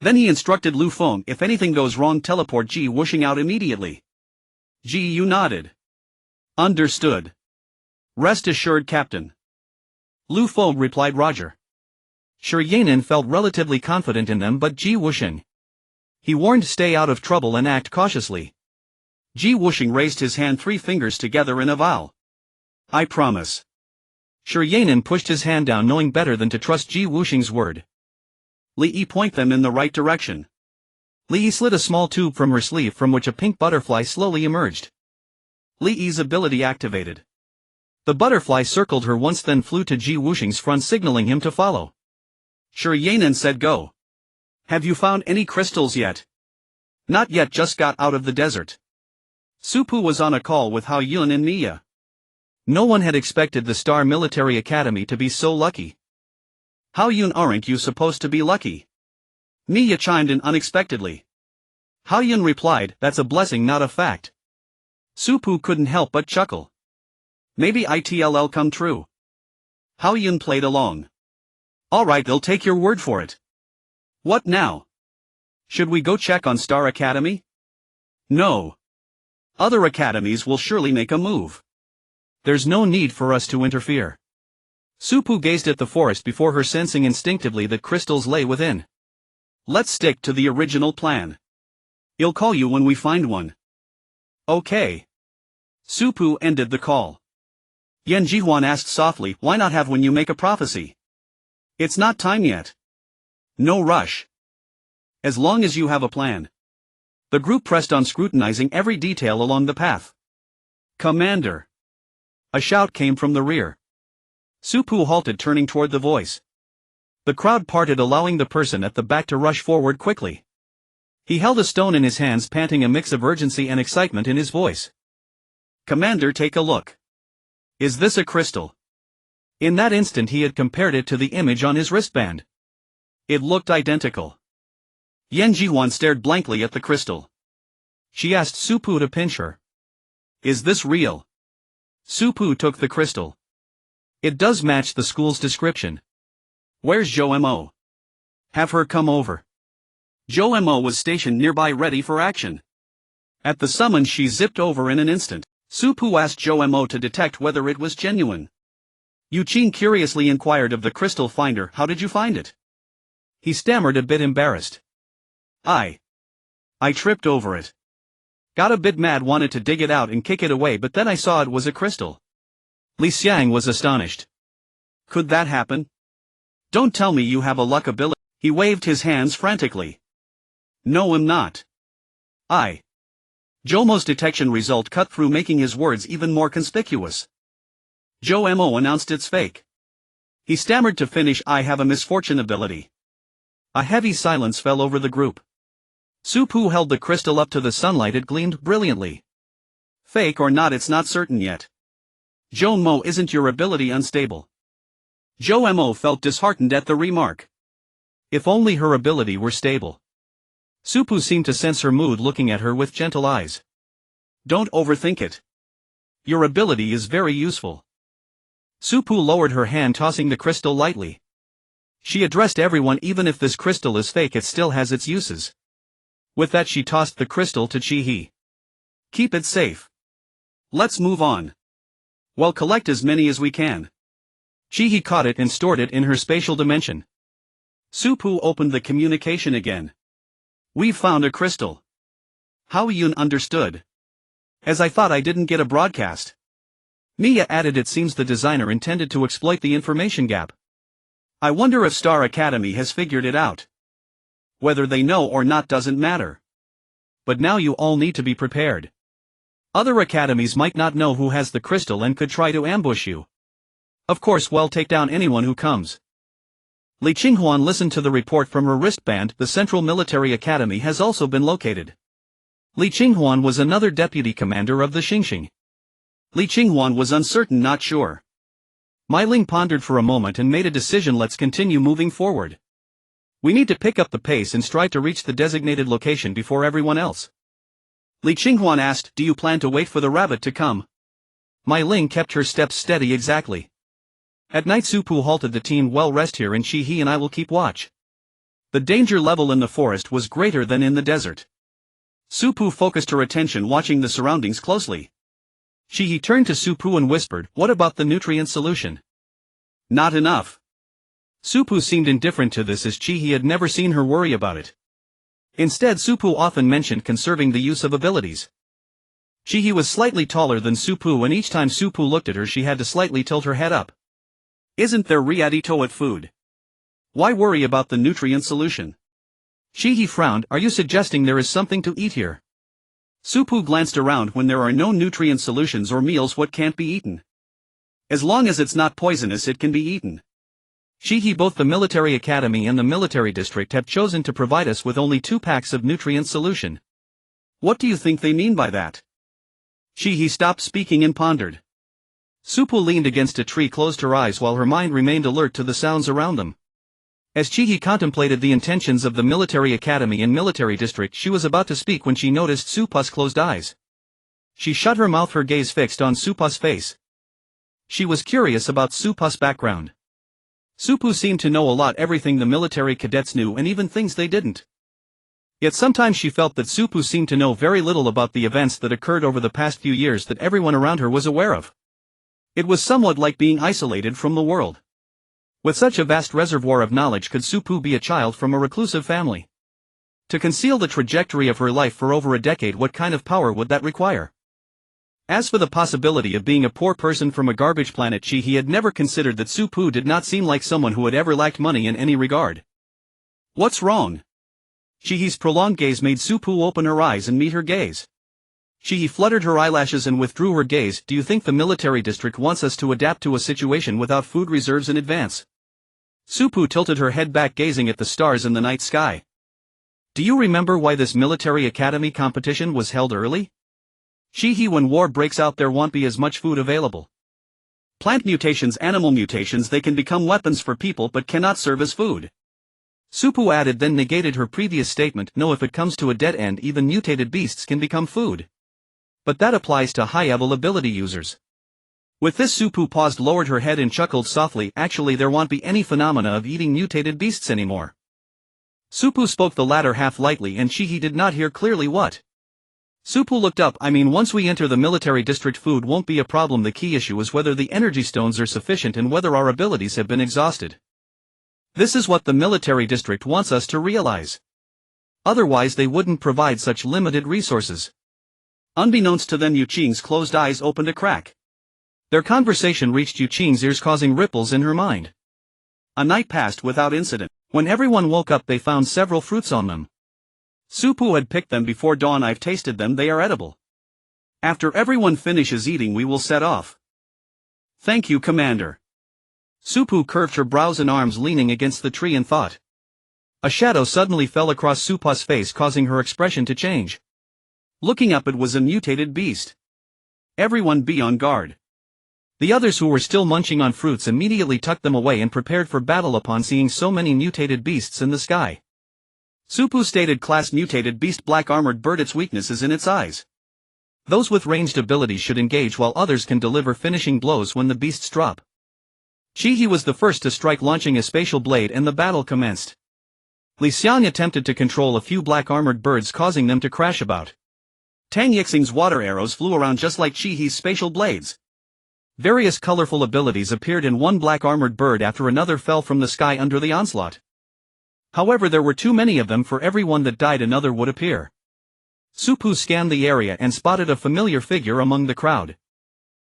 Then he instructed Lu Feng, if anything goes wrong, teleport Ji Wusheng out immediately. Jiyu nodded. Understood. Rest assured, Captain. Lu Feng replied, Roger. Shi Yan'an felt relatively confident in them, but Ji Wusheng. He warned, stay out of trouble and act cautiously. Ji Wusheng raised his hand, 3 fingers together in a vow. I promise. Shi Yan'an pushed his hand down, knowing better than to trust Ji Wusheng's word. Li Yi, point them in the right direction. Li Yi slid a small tube from her sleeve from which a pink butterfly slowly emerged. Li Yi's ability activated. The butterfly circled her once, then flew to Ji Wusheng's front, signaling him to follow. Shi Yan'an said, go. Have you found any crystals yet? Not yet, just got out of the desert. Supu was on a call with Hao Yun and Mia. No one had expected the Star Military Academy to be so lucky. Hao Yun, aren't you supposed to be lucky? Mia chimed in unexpectedly. Hao Yun replied, that's a blessing, not a fact. Supu couldn't help but chuckle. Maybe it'll come true. Hao Yun played along. Alright, they'll take your word for it. What now? Should we go check on Star Academy? No. Other academies will surely make a move. There's no need for us to interfere. Supu gazed at the forest before her, sensing instinctively that crystals lay within. Let's stick to the original plan. I'll call you when we find one. Okay. Supu ended the call. Yan Jihuan asked softly, why not have when you make a prophecy? It's not time yet. No rush. As long as you have a plan. The group pressed on, scrutinizing every detail along the path. Commander. A shout came from the rear. Supu halted, turning toward the voice. The crowd parted, allowing the person at the back to rush forward quickly. He held a stone in his hands, panting, a mix of urgency and excitement in his voice. Commander, take a look. Is this a crystal? In that instant he had compared it to the image on his wristband. It looked identical. Yan Jihuan stared blankly at the crystal. She asked Supu to pinch her. Is this real? Supu took the crystal. It does match the school's description. Where's Zhou Mo? Have her come over. Zhou Mo was stationed nearby, ready for action. At the summons she zipped over in an instant. Supu asked Zhou Mo to detect whether it was genuine. Yu Qing curiously inquired of the crystal finder, how did you find it? He stammered, a bit embarrassed. I tripped over it. Got a bit mad, wanted to dig it out and kick it away, but then I saw it was a crystal. Li Xiang was astonished. Could that happen? Don't tell me you have a luck ability. He waved his hands frantically. No, I'm not. Zhou detection result cut through, making his words even more conspicuous. Zhou Mo announced it's fake. He stammered to finish, I have a misfortune ability. A heavy silence fell over the group. Supu held the crystal up to the sunlight, it gleamed brilliantly. Fake or not, it's not certain yet. Zhou Mo, isn't your ability unstable? Zhou Mo felt disheartened at the remark. If only her ability were stable. Supu seemed to sense her mood, looking at her with gentle eyes. Don't overthink it. Your ability is very useful. Supu lowered her hand, tossing the crystal lightly. She addressed everyone, even if this crystal is fake, it still has its uses. With that she tossed the crystal to Chi-He. Keep it safe. Let's move on. Well, collect as many as we can. Chi-He caught it and stored it in her spatial dimension. Supu opened the communication again. We've found a crystal. Hao Yun understood. As I thought, I didn't get a broadcast. Mia added, it seems the designer intended to exploit the information gap. I wonder if Star Academy has figured it out. Whether they know or not doesn't matter. But now you all need to be prepared. Other academies might not know who has the crystal and could try to ambush you. Of course, we'll take down anyone who comes. Li Qinghuan listened to the report from her wristband. The Central Military Academy has also been located. Li Qinghuan was another deputy commander of the Xingxing. Li Qinghuan was uncertain, not sure. Mai Ling pondered for a moment and made a decision. Let's continue moving forward. We need to pick up the pace and strive to reach the designated location before everyone else. Li Qinghuan asked, do you plan to wait for the rabbit to come? Mai Ling kept her steps steady. Exactly. At night Su Pu halted the team. Well, rest here and He and I will keep watch. The danger level in the forest was greater than in the desert. Su Pu focused her attention watching the surroundings closely. He turned to Su Pu and whispered, what about the nutrient solution? Not enough. Su Pu seemed indifferent to this as He had never seen her worry about it. Instead, Su Pu often mentioned conserving the use of abilities. He was slightly taller than Su Pu and each time Su Pu looked at her she had to slightly tilt her head up. Isn't there reality at food? Why worry about the nutrient solution? He frowned, are you suggesting there is something to eat here? Su Pu glanced around. When there are no nutrient solutions or meals, what can't be eaten? As long as it's not poisonous it can be eaten. Both the military academy and the military district have chosen to provide us with only 2 packs of nutrient solution. What do you think they mean by that? He stopped speaking and pondered. Su Pu leaned against a tree, closed her eyes while her mind remained alert to the sounds around them. As He contemplated the intentions of the military academy and military district, she was about to speak when she noticed Su Pu's closed eyes. She shut her mouth, her gaze fixed on Su Pu's face. She was curious about Su Pu's background. Su Pu seemed to know a lot, everything the military cadets knew and even things they didn't. Yet sometimes she felt that Su Pu seemed to know very little about the events that occurred over the past few years that everyone around her was aware of. It was somewhat like being isolated from the world. With such a vast reservoir of knowledge, could Su Pu be a child from a reclusive family? To conceal the trajectory of her life for over a decade, what kind of power would that require? As for the possibility of being a poor person from a garbage planet, he had never considered that. Su Pu did not seem like someone who had ever lacked money in any regard. What's wrong? He's prolonged gaze made Su Pu open her eyes and meet her gaze. He fluttered her eyelashes and withdrew her gaze. Do you think the military district wants us to adapt to a situation without food reserves in advance? Su Pu tilted her head back, gazing at the stars in the night sky. Do you remember why this military academy competition was held early? When war breaks out there won't be as much food available. Plant mutations, animal mutations, they can become weapons for people but cannot serve as food. Su Pu added, then negated her previous statement, no, if it comes to a dead end even mutated beasts can become food. But that applies to high-level ability users. With this Su Pu paused, lowered her head and chuckled softly, actually there won't be any phenomena of eating mutated beasts anymore. Su Pu spoke the latter half lightly and he did not hear clearly what. Su Pu looked up, I mean once we enter the military district food won't be a problem, the key issue is whether the energy stones are sufficient and whether our abilities have been exhausted. This is what the military district wants us to realize. Otherwise they wouldn't provide such limited resources. Unbeknownst to them, Yu Qing's closed eyes opened a crack. Their conversation reached Yu Qing's ears, causing ripples in her mind. A night passed without incident. When everyone woke up they found several fruits on them. Su Pu had picked them before dawn. I've tasted them, they are edible. After everyone finishes eating we will set off. Thank you, Commander. Su Pu curved her brows and arms, leaning against the tree in thought. A shadow suddenly fell across Su Pu's face, causing her expression to change. Looking up, it was a mutated beast. Everyone be on guard. The others who were still munching on fruits immediately tucked them away and prepared for battle upon seeing so many mutated beasts in the sky. Su Pu stated, class mutated beast, black armored bird, its weakness is in its eyes. Those with ranged abilities should engage while others can deliver finishing blows when the beasts drop. He was the first to strike, launching a spatial blade, and the battle commenced. Li Xiang attempted to control a few black armored birds, causing them to crash about. Tang Yixing's water arrows flew around just like He's spatial blades. Various colorful abilities appeared and one black armored bird after another fell from the sky under the onslaught. However, there were too many of them. For every one that died another would appear. Su Pu scanned the area and spotted a familiar figure among the crowd.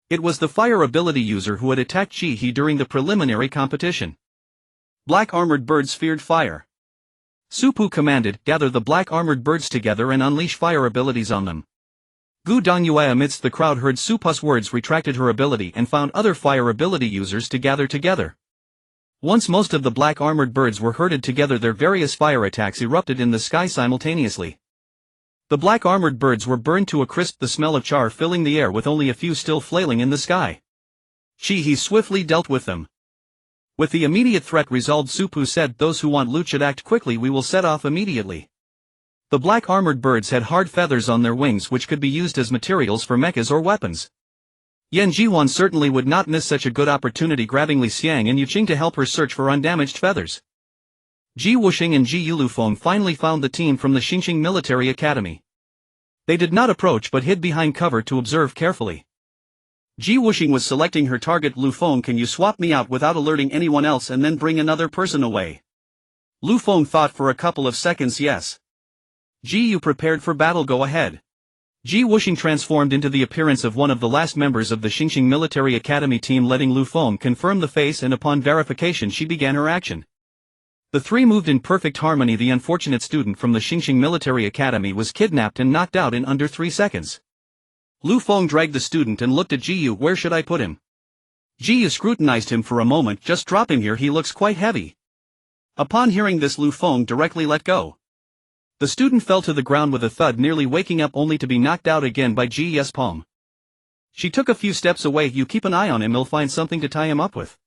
It was the fire ability user who had attacked He during the preliminary competition. Black armored birds feared fire. Su Pu commanded, gather the black armored birds together and unleash fire abilities on them. Gu Dongyue amidst the crowd heard Su Pu's words, retracted her ability and found other fire ability users to gather together. Once most of the black armored birds were herded together, their various fire attacks erupted in the sky simultaneously. The black armored birds were burned to a crisp, the smell of char filling the air with only a few still flailing in the sky. He swiftly dealt with them. With the immediate threat resolved, Supu said, "Those who want loot should act quickly, we will set off immediately." The black armored birds had hard feathers on their wings which could be used as materials for mechas or weapons. Yan Jihuan certainly would not miss such a good opportunity, grabbing Li Xiang and Yu Qing to help her search for undamaged feathers. Ji Wuxing and Ji Yulufeng finally found the team from the Xingqing Military Academy. They did not approach but hid behind cover to observe carefully. Ji Wuxing was selecting her target. "Lu Feng, can you swap me out without alerting anyone else and then bring another person away?" Lu Feng thought for a couple of seconds. "Yes." "Ji Yu, prepared for battle, go ahead." Ji Wuxing transformed into the appearance of one of the last members of the Xingqing Military Academy team, letting Lu Feng confirm the face, and upon verification she began her action. The three moved in perfect harmony. The unfortunate student from the Xingqing Military Academy was kidnapped and knocked out in under 3 seconds. Lu Feng dragged the student and looked at Ji Yu. "Where should I put him?" Ji Yu scrutinized him for a moment. "Just drop him here, he looks quite heavy." Upon hearing this, Lu Feng directly let go. The student fell to the ground with a thud, nearly waking up only to be knocked out again by Ji Yu's palm. She took a few steps away. "You keep an eye on him, he'll find something to tie him up with."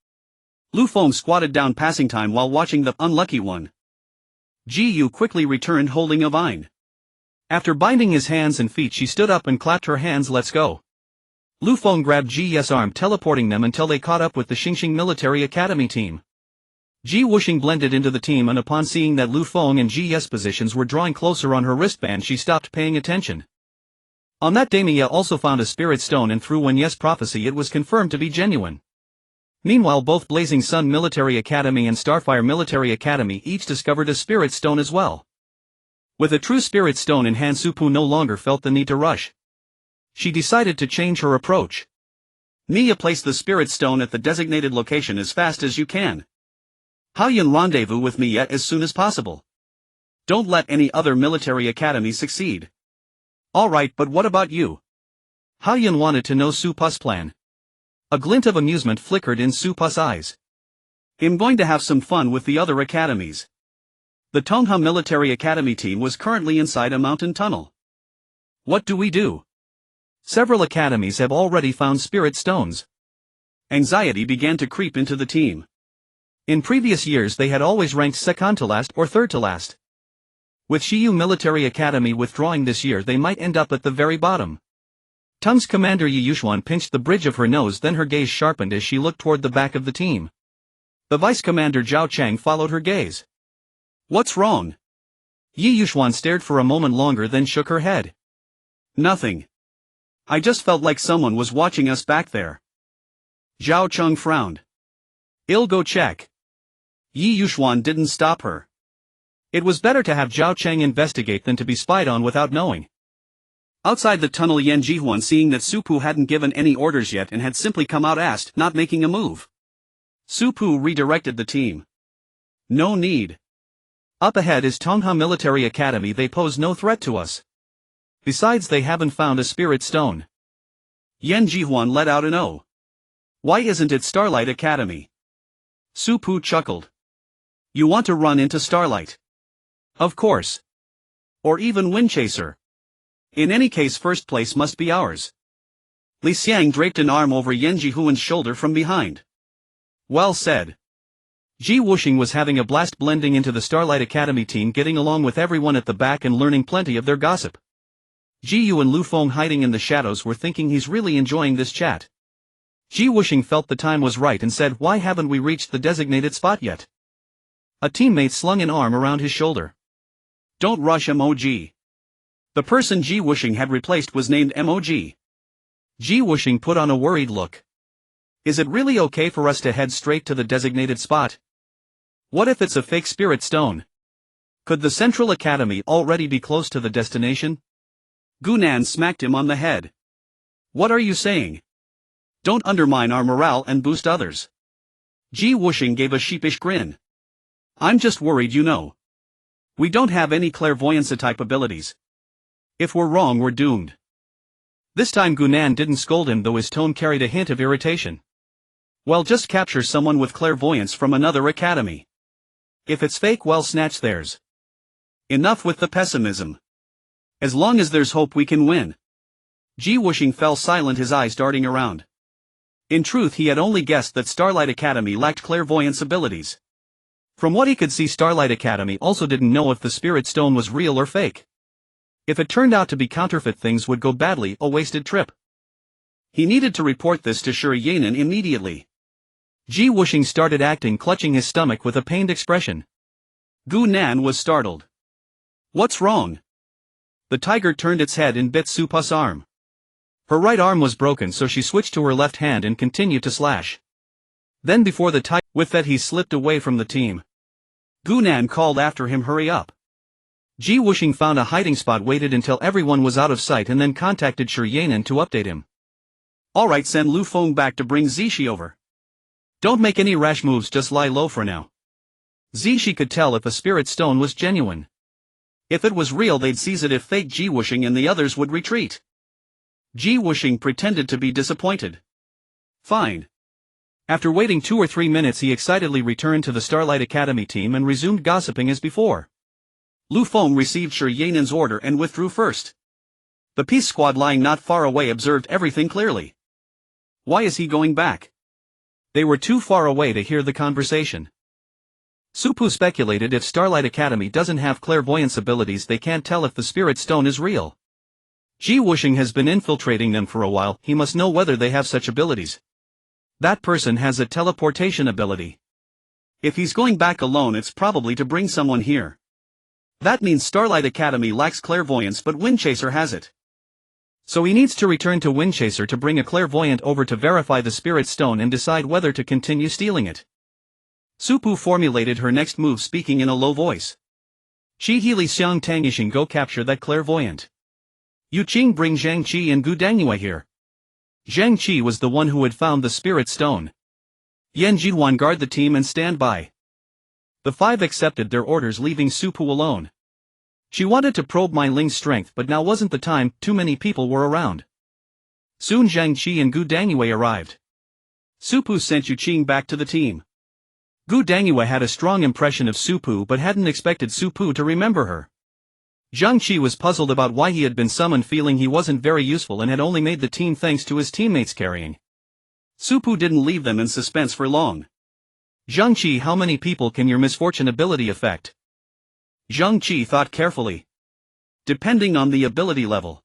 Lu Feng squatted down, passing time while watching the unlucky one. Ji Yu quickly returned holding a vine. After binding his hands and feet, she stood up and clapped her hands. "Let's go." Lu Feng grabbed Ji Yu's arm, teleporting them until they caught up with the Xingqing Military Academy team. Ji Wuxing blended into the team, and upon seeing that Lu Feng and Ji Yu's positions were drawing closer on her wristband, she stopped paying attention. On that day, Mia also found a spirit stone, and through Wen Ye's prophecy it was confirmed to be genuine. Meanwhile, both Blazing Sun Military Academy and Starfire Military Academy each discovered a spirit stone as well. With a true spirit stone in hand, Supu no longer felt the need to rush. She decided to change her approach. "Mia, place the spirit stone at the designated location as fast as you can. Haoyun, rendezvous with Mia as soon as possible. Don't let any other military academy succeed." "Alright, but what about you?" Haoyun wanted to know Supu's plan. A glint of amusement flickered in Supu's eyes. "I'm going to have some fun with the other academies." The Tongha Military Academy team was currently inside a mountain tunnel. "What do we do?" "Several academies have already found spirit stones." Anxiety began to creep into the team. In previous years they had always ranked second to last or third to last. With Shiyu Military Academy withdrawing this year, they might end up at the very bottom. Tung's commander Yi Yuxuan pinched the bridge of her nose, then her gaze sharpened as she looked toward the back of the team. The vice commander Zhao Chang followed her gaze. "What's wrong?" Yi Yuxuan stared for a moment longer, then shook her head. "Nothing. I just felt like someone was watching us back there." Zhao Chang frowned. "I'll go check." Yi Yuxuan didn't stop her. It was better to have Zhao Chang investigate than to be spied on without knowing. Outside the tunnel, Yan Jihuan, seeing that Supu hadn't given any orders yet and had simply come out, asked, not making a move. Supu redirected the team. "No need. Up ahead is Tongha Military Academy, they pose no threat to us. Besides, they haven't found a spirit stone." Yan Jihuan let out an "Oh. Why isn't it Starlight Academy?" Supu chuckled. "You want to run into Starlight?" "Of course. Or even Windchaser. In any case, first place must be ours." Li Xiang draped an arm over Yan Jihuan's shoulder from behind. "Well said." Ji Wuxing was having a blast blending into the Starlight Academy team, getting along with everyone at the back and learning plenty of their gossip. Ji Yu and Lu Feng, hiding in the shadows, were thinking he's really enjoying this chat. Ji Wuxing felt the time was right and said, "Why haven't we reached the designated spot yet?" A teammate slung an arm around his shoulder. "Don't rush, MOG." The person Ji Wuxing had replaced was named MOG. Ji Wuxing put on a worried look. "Is it really okay for us to head straight to the designated spot? What if it's a fake spirit stone? Could the Central Academy already be close to the destination?" Gunan smacked him on the head. "What are you saying? Don't undermine our morale and boost others." Ji Wuxing gave a sheepish grin. "I'm just worried, you know. We don't have any clairvoyance-type abilities. If we're wrong, we're doomed." This time Gunan didn't scold him, though his tone carried a hint of irritation. Well, just capture someone with clairvoyance from another academy. If it's fake, well, snatch theirs. Enough with the pessimism. As long as there's hope, we can win. Ji Wuxing fell silent, his eyes darting around. In truth, he had only guessed that Starlight Academy lacked clairvoyance abilities. From what he could see, Starlight Academy also didn't know if the Spirit Stone was real or fake. If it turned out to be counterfeit, things would go badly, a wasted trip. He needed to report this to Shi Yanan immediately. Ji Wuxing started acting, clutching his stomach with a pained expression. Gu Nan was startled. What's wrong? The tiger turned its head and bit Su Pu's arm. Her right arm was broken, so she switched to her left hand and continued to slash. Then before the tiger, with that, he slipped away from the team. Gu Nan called after him, hurry up. Ji Wuxing found a hiding spot, waited until everyone was out of sight, and then contacted Shi Yanan to update him. Alright, send Lu Feng back to bring Zishi over. Don't make any rash moves, just lie low for now. Zishi could tell if a spirit stone was genuine. If it was real, they'd seize it. If fake, Ji Wuxing and the others would retreat. Ji Wuxing pretended to be disappointed. Fine. After waiting 2 or 3 minutes, he excitedly returned to the Starlight Academy team and resumed gossiping as before. Lu Feng received Shi Yanan's order and withdrew first. The Peace Squad, lying not far away, observed everything clearly. Why is he going back? They were too far away to hear the conversation. Su Pu speculated, if Starlight Academy doesn't have clairvoyance abilities, they can't tell if the Spirit Stone is real. Ji Wuxing has been infiltrating them for a while, he must know whether they have such abilities. That person has a teleportation ability. If he's going back alone, it's probably to bring someone here. That means Starlight Academy lacks clairvoyance, but Windchaser has it. So he needs to return to Windchaser to bring a clairvoyant over to verify the Spirit Stone and decide whether to continue stealing it. Su Pu formulated her next move, speaking in a low voice. Qi Heili Xiang Tang Yixing, go capture that clairvoyant. Yu Qing, bring Zhang Qi and Gu Dangyue here. Zhang Qi was the one who had found the Spirit Stone. Yan Jiduan, guard the team and stand by. The 5 accepted their orders, leaving Su Pu alone. She wanted to probe Mai Ling's strength, but now wasn't the time, too many people were around. Soon Zhang Qi and Gu Dangyue arrived. Su Pu sent Yu Qing back to the team. Gu Dangyue had a strong impression of Su Pu but hadn't expected Su Pu to remember her. Zhang Qi was puzzled about why he had been summoned, feeling he wasn't very useful and had only made the team thanks to his teammates carrying. Su Pu didn't leave them in suspense for long. Zhang Qi, how many people can your misfortune ability affect? Zhang Qi thought carefully. Depending on the ability level.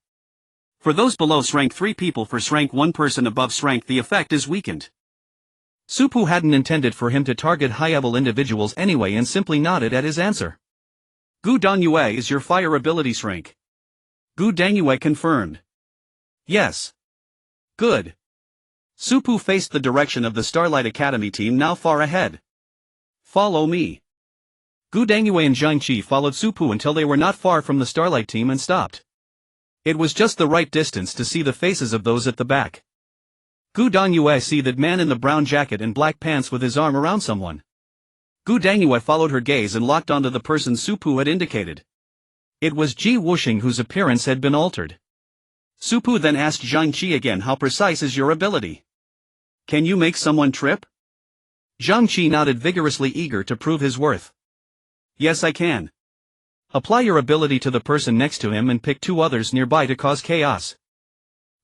For those below rank 3 people, for rank 1 person above rank, the effect is weakened. Su Pu hadn't intended for him to target high-level individuals anyway and simply nodded at his answer. Gu Dangyue, is your fire ability rank? Gu Dangyue confirmed. Yes. Good. Su Pu faced the direction of the Starlight Academy team, now far ahead. Follow me. Gu Dangyue and Zhang Qi followed Su Pu until they were not far from the Starlight team and stopped. It was just the right distance to see the faces of those at the back. Gu Dangyue see that man in the brown jacket and black pants with his arm around someone. Gu Dangyue followed her gaze and locked onto the person Su Pu had indicated. It was Ji Wuxing, whose appearance had been altered. Su Pu then asked Zhang Qi again, how precise is your ability? Can you make someone trip? Zhang Qi nodded vigorously, eager to prove his worth. Yes, I can. Apply your ability to the person next to him and pick 2 others nearby to cause chaos.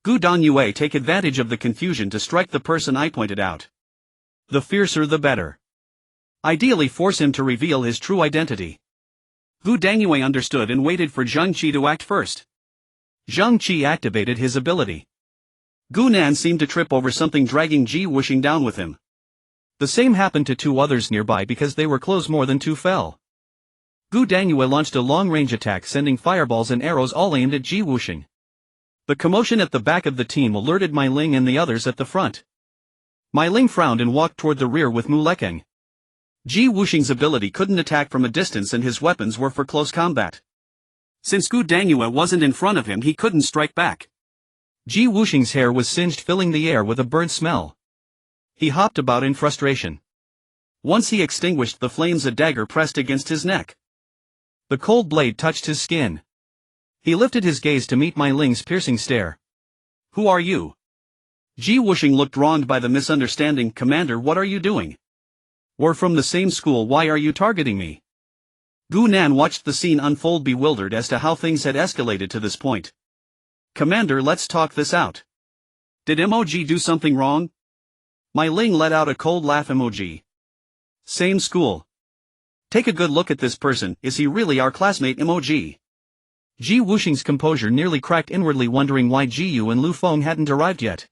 Gu Dangyue, take advantage of the confusion to strike the person I pointed out. The fiercer the better. Ideally force him to reveal his true identity. Gu Dangyue understood and waited for Zhang Qi to act first. Zhang Qi activated his ability. Gu Nan seemed to trip over something, dragging Ji Wuxing down with him. The same happened to 2 others nearby because they were close, more than 2 fell. Gu Dangyue launched a long-range attack, sending fireballs and arrows all aimed at Ji Wuxing. The commotion at the back of the team alerted Mai Ling and the others at the front. Mai Ling frowned and walked toward the rear with Mu Lekeng. Ji Wuxing's ability couldn't attack from a distance and his weapons were for close combat. Since Gu Dangyue wasn't in front of him, he couldn't strike back. Ji Wuxing's hair was singed, filling the air with a burnt smell. He hopped about in frustration. Once he extinguished the flames, a dagger pressed against his neck. The cold blade touched his skin. He lifted his gaze to meet Mai Ling's piercing stare. Who are you? Ji Wuxing looked wronged by the misunderstanding. Commander, what are you doing? We're from the same school, why are you targeting me? Gu Nan watched the scene unfold, bewildered as to how things had escalated to this point. Commander, let's talk this out. Did Emoji do something wrong? Mai Ling let out a cold laugh. Emoji. Same school. Take a good look at this person, is he really our classmate? Emoji. Ji Wuxing's composure nearly cracked, inwardly wondering why Ji Yu and Lu Feng hadn't arrived yet.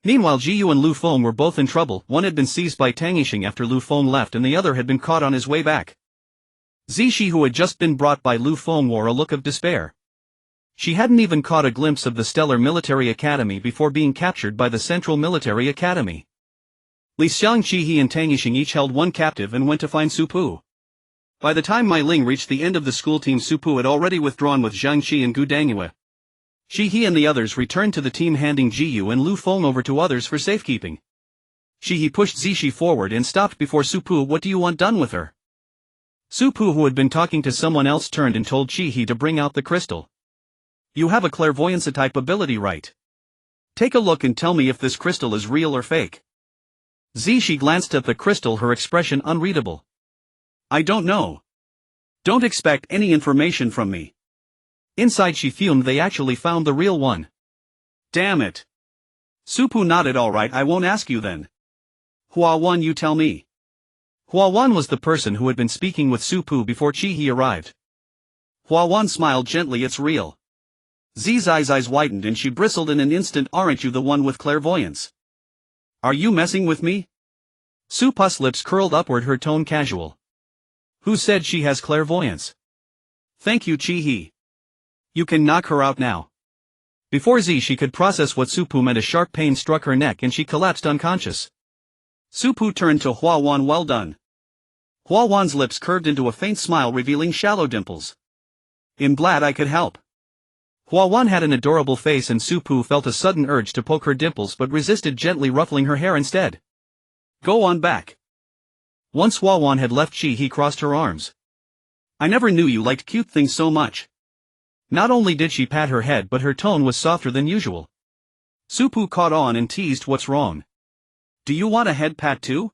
Meanwhile, Ji Yu and Lu Feng were both in trouble. One had been seized by Tang Yixing after Lu Feng left, and the other had been caught on his way back. Zixi, who had just been brought by Lu Feng, wore a look of despair. She hadn't even caught a glimpse of the Stellar Military Academy before being captured by the Central Military Academy. Li Xiang, Qi He and Tang Yixing each held one captive and went to find Su Pu. By the time Mai Ling reached the end of the school team, Su Pu had already withdrawn with Zhang Qi and Gu Dangyue. Qi He and the others returned to the team, handing Ji Yu and Lu Feng over to others for safekeeping. Qi He pushed Zixi forward and stopped before Su Pu. What do you want done with her? Su Pu, who had been talking to someone else, turned and told Qi He to bring out the crystal. You have a clairvoyance type ability, right? Take a look and tell me if this crystal is real or fake. Zixi glanced at the crystal, her expression unreadable. I don't know. Don't expect any information from me. Inside she fumed. They actually found the real one. Damn it. Su Pu nodded. Alright, I won't ask you then. Hua Wan, you tell me. Hua Wan was the person who had been speaking with Su Pu before Qi He arrived. Hua Wan smiled gently. It's real. Zi's eyes widened and she bristled in an instant. Aren't you the one with clairvoyance? Are you messing with me? Su Pu's lips curled upward, her tone casual. Who said she has clairvoyance? Thank you, Qi He. You can knock her out now. Before Zixi could process what Su Pu meant, a sharp pain struck her neck and she collapsed unconscious. Su Pu turned to Hua Wan. Well done. Hua Wan's lips curved into a faint smile, revealing shallow dimples. I'm glad I could help. Hua Wan had an adorable face and Su Pu felt a sudden urge to poke her dimples but resisted, gently ruffling her hair instead. Go on back. Once Hua Wan had left, Qi He crossed her arms. I never knew you liked cute things so much. Not only did she pat her head, but her tone was softer than usual. Su Pu caught on and teased, what's wrong? Do you want a head pat too?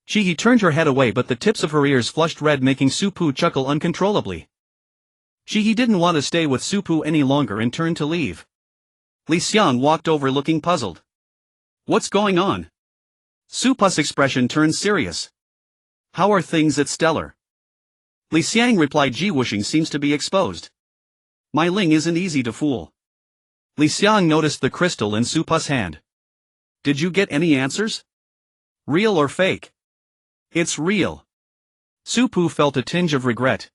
Qi He turned her head away, but the tips of her ears flushed red, making Su Pu chuckle uncontrollably. Qi He didn't want to stay with Su Pu any longer and turned to leave. Li Xiang walked over looking puzzled. What's going on? Su Pu's expression turned serious. How are things at Stellar? Li Xiang replied, Ji Wuxing seems to be exposed. Mai Ling isn't easy to fool. Li Xiang noticed the crystal in Su Pu's hand. Did you get any answers? Real or fake? It's real. Su Pu felt a tinge of regret.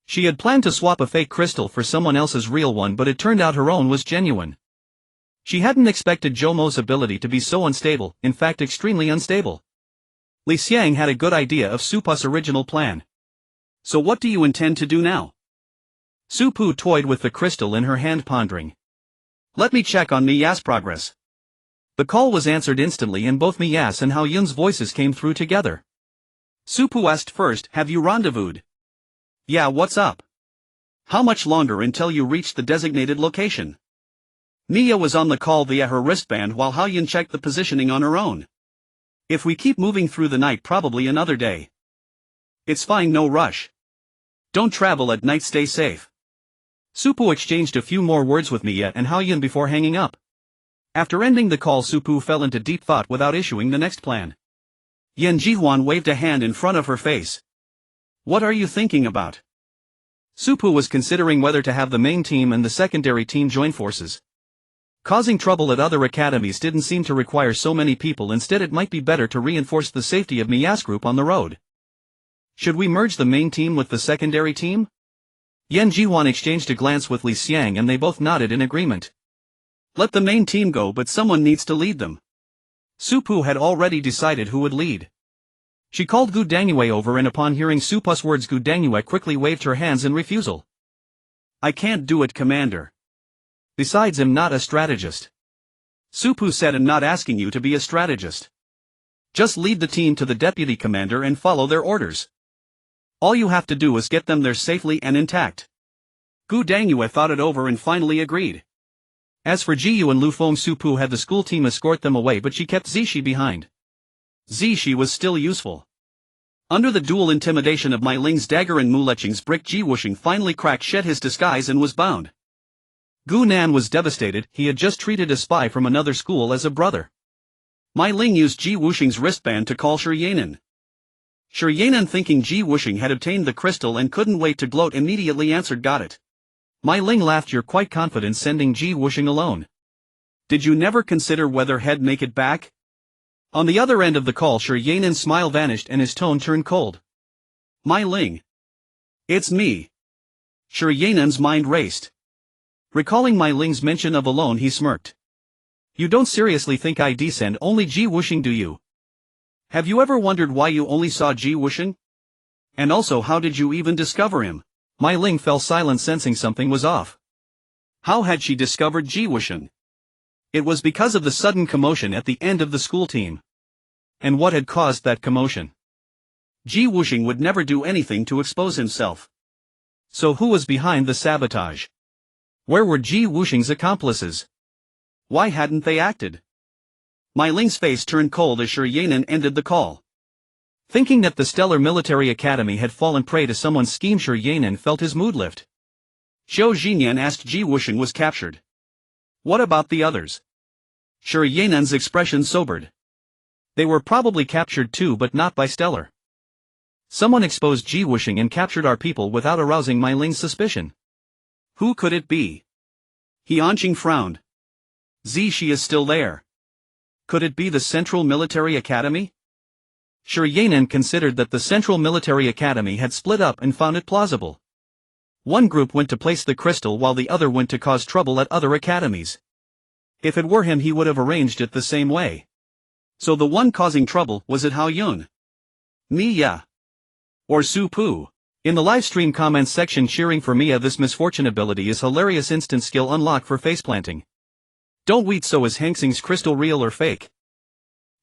She had planned to swap a fake crystal for someone else's real one, but it turned out her own was genuine. She hadn't expected Jomo's ability to be so unstable, in fact extremely unstable. Li Xiang had a good idea of Su Pu's original plan. So what do you intend to do now? Su Pu toyed with the crystal in her hand, pondering. Let me check on Miya's progress. The call was answered instantly and both Miya's and Hao Yun's voices came through together. Su Pu asked first, have you rendezvoused? Yeah, what's up? How much longer until you reach the designated location? Mia was on the call via her wristband while Hao Yun checked the positioning on her own. If we keep moving through the night, probably another day. It's fine, no rush. Don't travel at night, stay safe. Su Pu exchanged a few more words with Mia and Hao Yun before hanging up. After ending the call, Su Pu fell into deep thought without issuing the next plan. Yan Jihuan waved a hand in front of her face. What are you thinking about? Su Pu was considering whether to have the main team and the secondary team join forces. Causing trouble at other academies didn't seem to require so many people. Instead, it might be better to reinforce the safety of Miya's group on the road. Should we merge the main team with the secondary team? Yan Jihuan exchanged a glance with Li Xiang and they both nodded in agreement. Let the main team go, but someone needs to lead them. Su Pu had already decided who would lead. She called Gu Dangyue over and upon hearing Su Pu's words, Gu Dangyue quickly waved her hands in refusal. I can't do it, Commander. Besides, I'm not a strategist. Su Pu said, I'm not asking you to be a strategist. Just lead the team to the deputy commander and follow their orders. All you have to do is get them there safely and intact. Gu Dangyue thought it over and finally agreed. As for Jiyu and Lu Feng, Supu had the school team escort them away, but she kept Zishi behind. Zishi was still useful. Under the dual intimidation of Mai Ling's dagger and Mu Leching's brick, Ji Wuxing finally cracked shed his disguise and was bound. Gu Nan was devastated. He had just treated a spy from another school as a brother. Mai Ling used Ji Wuxing's wristband to call Shi Yanan. Shi Yanan, thinking Ji Wuxing had obtained the crystal and couldn't wait to gloat, immediately answered, "Got it." Mai Ling laughed. "You're quite confident sending Ji Wuxing alone. Did you never consider whether he'd make it back?" On the other end of the call, Shi Yanan's smile vanished and his tone turned cold. "Mai Ling. It's me." Shi Yanan's mind raced. Recalling Mai Ling's mention of alone, he smirked. "You don't seriously think I descend only Ji Wuxing, do you? Have you ever wondered why you only saw Ji Wuxing? And also, how did you even discover him?" Mai Ling fell silent, sensing something was off. How had she discovered Ji Wuxing? It was because of the sudden commotion at the end of the school team. And what had caused that commotion? Ji Wuxing would never do anything to expose himself. So who was behind the sabotage? Where were Ji Wuxing's accomplices? Why hadn't they acted? Mai Ling's face turned cold as Shi Yanan ended the call. Thinking that the Stellar Military Academy had fallen prey to someone's scheme, Shi Yanan felt his mood lift. Zhou Xinyan asked Ji Wuxing was captured. What about the others? Shi Yanan's expression sobered. They were probably captured too, but not by Stellar. Someone exposed Ji Wuxing and captured our people without arousing Mai Ling's suspicion. Who could it be? He Anqing frowned. Zishi is still there. Could it be the Central Military Academy? Shi Yanan considered that the Central Military Academy had split up and found it plausible. One group went to place the crystal while the other went to cause trouble at other academies. If it were him, he would have arranged it the same way. So the one causing trouble was it Hao Yun? Mia? Or Su Pu? In the livestream comments section, cheering for Mia. This misfortune ability is hilarious. Instant skill unlock for faceplanting. Don't wait, so is Hangsing's crystal real or fake?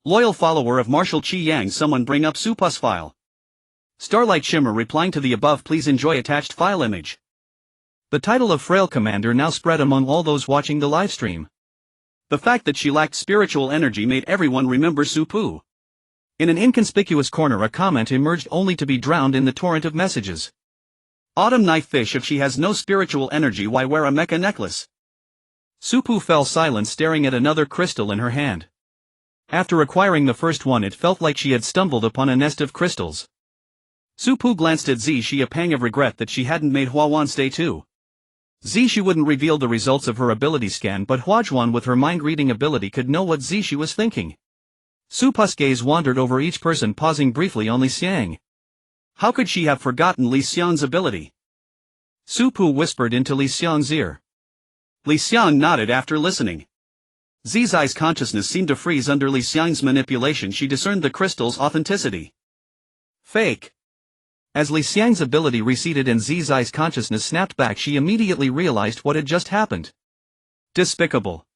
Loyal follower of Marshal Qi Yang, someone bring up Su Pu's file. Starlight Shimmer replying to the above, please enjoy attached file image. The title of Frail Commander now spread among all those watching the livestream. The fact that she lacked spiritual energy made everyone remember Su Pu. In an inconspicuous corner, a comment emerged only to be drowned in the torrent of messages. Autumn Knife Fish, if she has no spiritual energy, why wear a mecha necklace? Su Pu fell silent, staring at another crystal in her hand. After acquiring the first one, it felt like she had stumbled upon a nest of crystals. Su Pu glanced at Zishi, a pang of regret that she hadn't made Huawan stay too. Zishi wouldn't reveal the results of her ability scan, but Huajuan with her mind-reading ability could know what Zishi was thinking. Su Pu's gaze wandered over each person, pausing briefly on Li Xiang. How could she have forgotten Li Xiang's ability? Su Pu whispered into Li Xiang's ear. Li Xiang nodded after listening. Zizai's consciousness seemed to freeze under Li Xiang's manipulation. She discerned the crystal's authenticity. Fake. As Li Xiang's ability receded and Zizai's consciousness snapped back, she immediately realized what had just happened. Despicable.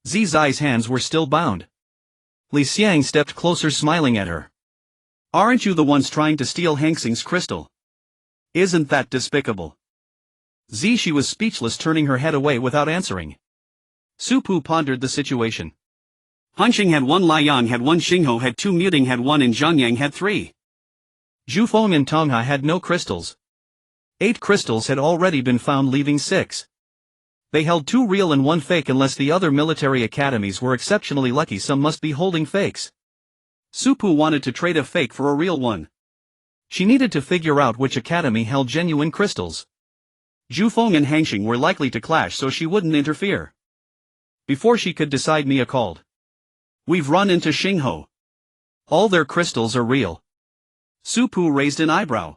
Zizai's hands were still bound. Li Xiang stepped closer, smiling at her. Aren't you the ones trying to steal Hangsing's crystal? Isn't that despicable? Zishi was speechless, turning her head away without answering. Su Pu pondered the situation. Hanxing had 1, Liang had 1, Xingho had 2, Muting had 1, and Zhangyang had 3. Zhufeng and Tongha had no crystals. 8 crystals had already been found, leaving 6. They held 2 real and 1 fake. Unless the other military academies were exceptionally lucky, some must be holding fakes. Su Pu wanted to trade a fake for a real one. She needed to figure out which academy held genuine crystals. Zhufeng and Hangsing were likely to clash, so she wouldn't interfere. Before she could decide, Mia called. We've run into Xingho. All their crystals are real. Su Pu raised an eyebrow.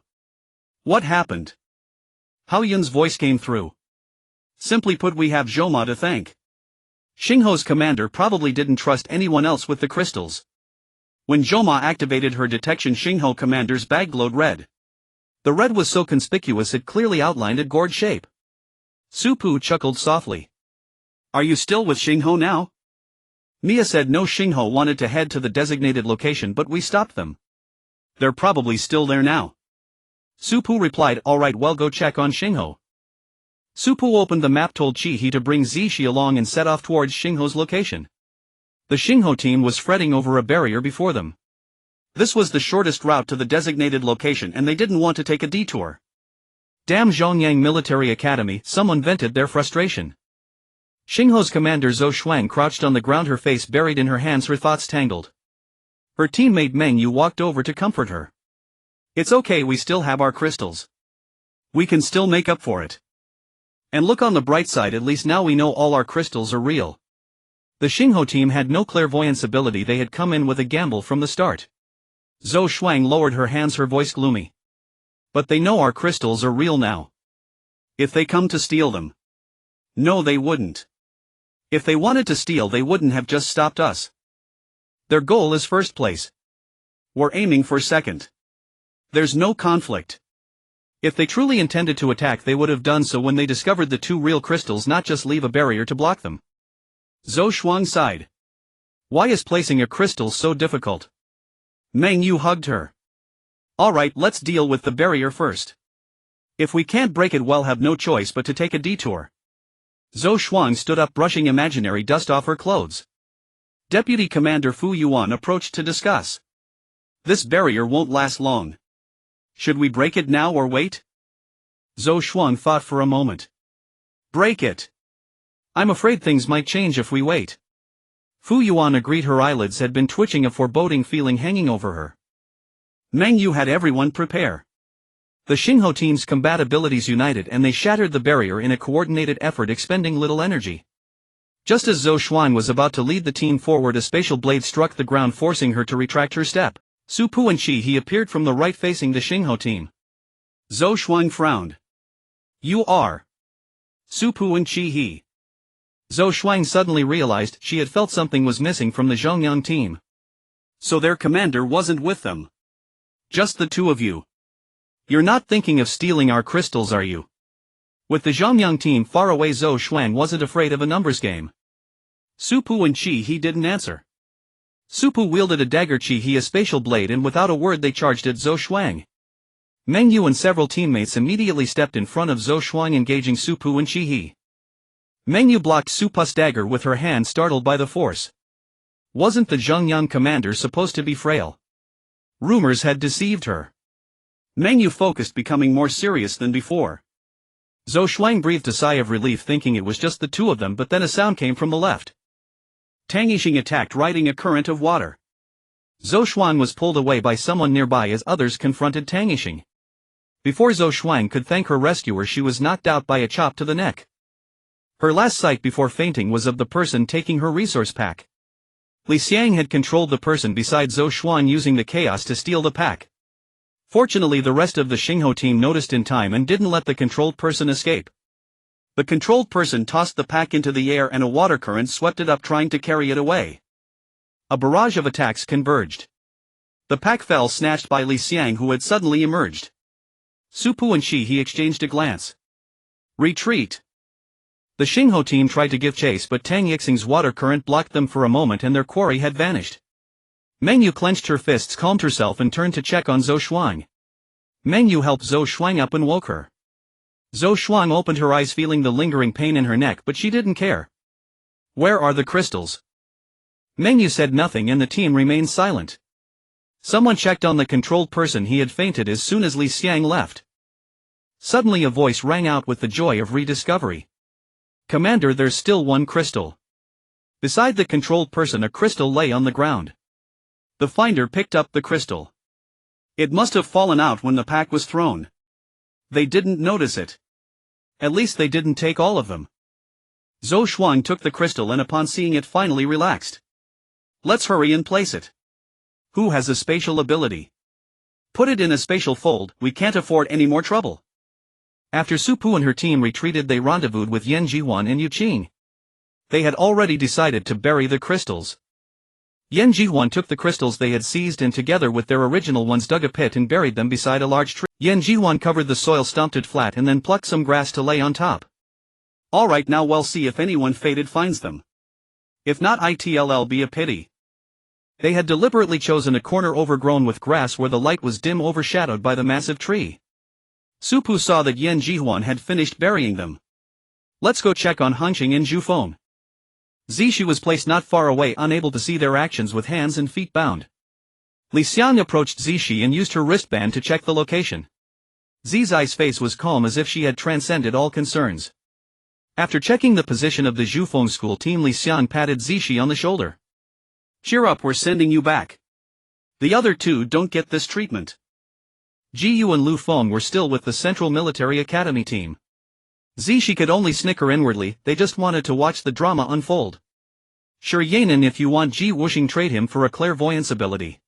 What happened? Hao Yun's voice came through. Simply put, we have Zhoma to thank. Xingho's commander probably didn't trust anyone else with the crystals. When Zhoma activated her detection, Xingho commander's bag glowed red. The red was so conspicuous it clearly outlined a gourd shape. Su Pu chuckled softly. Are you still with Xingho now? Mia said no. Xingho wanted to head to the designated location, but we stopped them. They're probably still there now. Su Pu replied, all right, well, go check on Xingho. Supu opened the map, told Chi-He to bring Zishi along and set off towards Xingho's location. The Xingho team was fretting over a barrier before them. This was the shortest route to the designated location and they didn't want to take a detour. Damn Zhongyang Military Academy, someone vented their frustration. Xingho's commander Zhou Shuang crouched on the ground, her face buried in her hands, her thoughts tangled. Her teammate Meng Yu walked over to comfort her. It's okay, we still have our crystals. We can still make up for it. And look on the bright side, at least now we know all our crystals are real. The Xingho team had no clairvoyance ability, they had come in with a gamble from the start. Zhou Shuang lowered her hands, her voice gloomy. But they know our crystals are real now. If they come to steal them. No, they wouldn't. If they wanted to steal, they wouldn't have just stopped us. Their goal is first place. We're aiming for second. There's no conflict. If they truly intended to attack, they would have done so when they discovered the two real crystals, not just leave a barrier to block them. Zhou Shuang sighed. Why is placing a crystal so difficult? Meng Yu hugged her. Alright, let's deal with the barrier first. If we can't break it, we'll have no choice but to take a detour. Zhou Shuang stood up, brushing imaginary dust off her clothes. Deputy Commander Fu Yuan approached to discuss. This barrier won't last long. Should we break it now or wait? Zhou Shuang thought for a moment. Break it. I'm afraid things might change if we wait. Fu Yuan agreed, her eyelids had been twitching, a foreboding feeling hanging over her. Meng Yu had everyone prepare. The Xingho team's combat abilities united and they shattered the barrier in a coordinated effort, expending little energy. Just as Zhou Shuang was about to lead the team forward, a spatial blade struck the ground, forcing her to retract her step. Supu and Chi-He appeared from the right, facing the Xingho team. Zhou Shuang frowned. You are Supu and Chi-He. Zhou Shuang suddenly realized she had felt something was missing from the Zhongyang team. So their commander wasn't with them. Just the two of you. You're not thinking of stealing our crystals, are you? With the Zhongyang team far away, Zhou Shuang wasn't afraid of a numbers game. Supu and Chi-He didn't answer. Supu wielded a dagger, Chi-He a spatial blade, and without a word they charged at Zhou Shuang. Meng Yu and several teammates immediately stepped in front of Zhou Shuang, engaging Supu and Chi-He. Meng Yu blocked Supu's dagger with her hand, startled by the force. Wasn't the Zhongyang commander supposed to be frail? Rumors had deceived her. Meng Yu focused, becoming more serious than before. Zhou Shuang breathed a sigh of relief, thinking it was just the two of them, but then a sound came from the left. Tang Yixing attacked, riding a current of water. Zhou Shuang was pulled away by someone nearby as others confronted Tang Yixing. Before Zhou Shuang could thank her rescuer, she was knocked out by a chop to the neck. Her last sight before fainting was of the person taking her resource pack. Li Xiang had controlled the person beside Zhou Shuang, using the chaos to steal the pack. Fortunately, the rest of the Xingho team noticed in time and didn't let the controlled person escape. The controlled person tossed the pack into the air and a water current swept it up, trying to carry it away. A barrage of attacks converged. The pack fell, snatched by Li Xiang, who had suddenly emerged. Supu and Chi-He exchanged a glance. Retreat. The Xingho team tried to give chase, but Tang Yixing's water current blocked them for a moment and their quarry had vanished. Meng Yu clenched her fists, calmed herself and turned to check on Zhou Shuang. Meng Yu helped Zhou Shuang up and woke her. Zhou Shuang opened her eyes, feeling the lingering pain in her neck, but she didn't care. Where are the crystals? Meng Yu said nothing and the team remained silent. Someone checked on the controlled person. He had fainted as soon as Li Xiang left. Suddenly a voice rang out with the joy of rediscovery. Commander, there's still one crystal. Beside the controlled person, a crystal lay on the ground. The finder picked up the crystal. It must have fallen out when the pack was thrown. They didn't notice it. At least they didn't take all of them. Zhou Shuang took the crystal and upon seeing it finally relaxed. Let's hurry and place it. Who has a spatial ability? Put it in a spatial fold, we can't afford any more trouble. After Supu and her team retreated, they rendezvoused with Yan Jihuan and Yu Qing. They had already decided to bury the crystals. Yan Jihuan took the crystals they had seized and together with their original ones dug a pit and buried them beside a large tree. Yan Jihuan covered the soil, stomped it flat and then plucked some grass to lay on top. Alright, now we'll see if anyone fated finds them. If not, it'll be a pity. They had deliberately chosen a corner overgrown with grass where the light was dim, overshadowed by the massive tree. Supu saw that Yan Jihuan had finished burying them. Let's go check on Hongqing and Zhufeng. Zishi was placed not far away, unable to see their actions with hands and feet bound. Li Xiang approached Zishi and used her wristband to check the location. Zizai's face was calm as if she had transcended all concerns. After checking the position of the Zhufeng school team, Li Xiang patted Zishi on the shoulder. Cheer up, we're sending you back. The other two don't get this treatment. Ji Yu and Lu Feng were still with the Central Military Academy team. Zishi could only snicker inwardly, they just wanted to watch the drama unfold. Sure Yanan, if you want Ji Wuxing, trade him for a clairvoyance ability.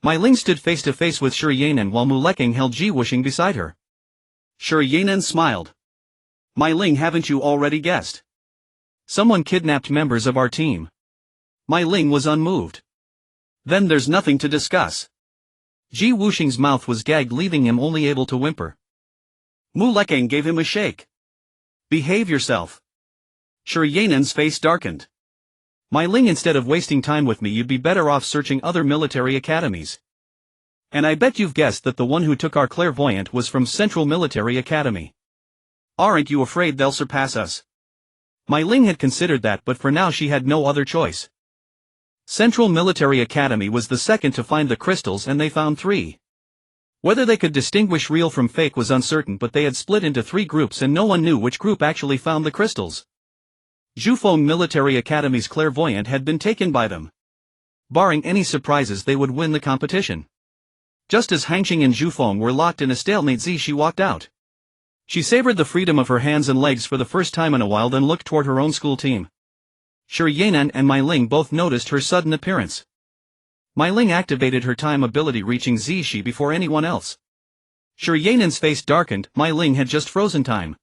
Mai Ling stood face to face with Sure Yanan while Mu Leking held Ji Wuxing beside her. Sure Yanan smiled. Mai Ling, haven't you already guessed? Someone kidnapped members of our team. Mai Ling was unmoved. Then there's nothing to discuss. Ji Wuxing's mouth was gagged, leaving him only able to whimper. Mu Leking gave him a shake. Behave yourself. Sure Yanan's face darkened. Mai Ling, instead of wasting time with me, you'd be better off searching other military academies. And I bet you've guessed that the one who took our clairvoyant was from Central Military Academy. Aren't you afraid they'll surpass us? Mai Ling had considered that, but for now she had no other choice. Central Military Academy was the second to find the crystals, and they found 3. Whether they could distinguish real from fake was uncertain, but they had split into 3 groups and no one knew which group actually found the crystals. Zhufeng Military Academy's clairvoyant had been taken by them. Barring any surprises, they would win the competition. Just as Hongqing and Zhufeng were locked in a stalemate, Zishi walked out. She savored the freedom of her hands and legs for the first time in a while, then looked toward her own school team. Sure Yanan and Mai Ling both noticed her sudden appearance. Mai Ling activated her time ability, reaching Zishi before anyone else. Sure Yanan's face darkened. Mai Ling had just frozen time.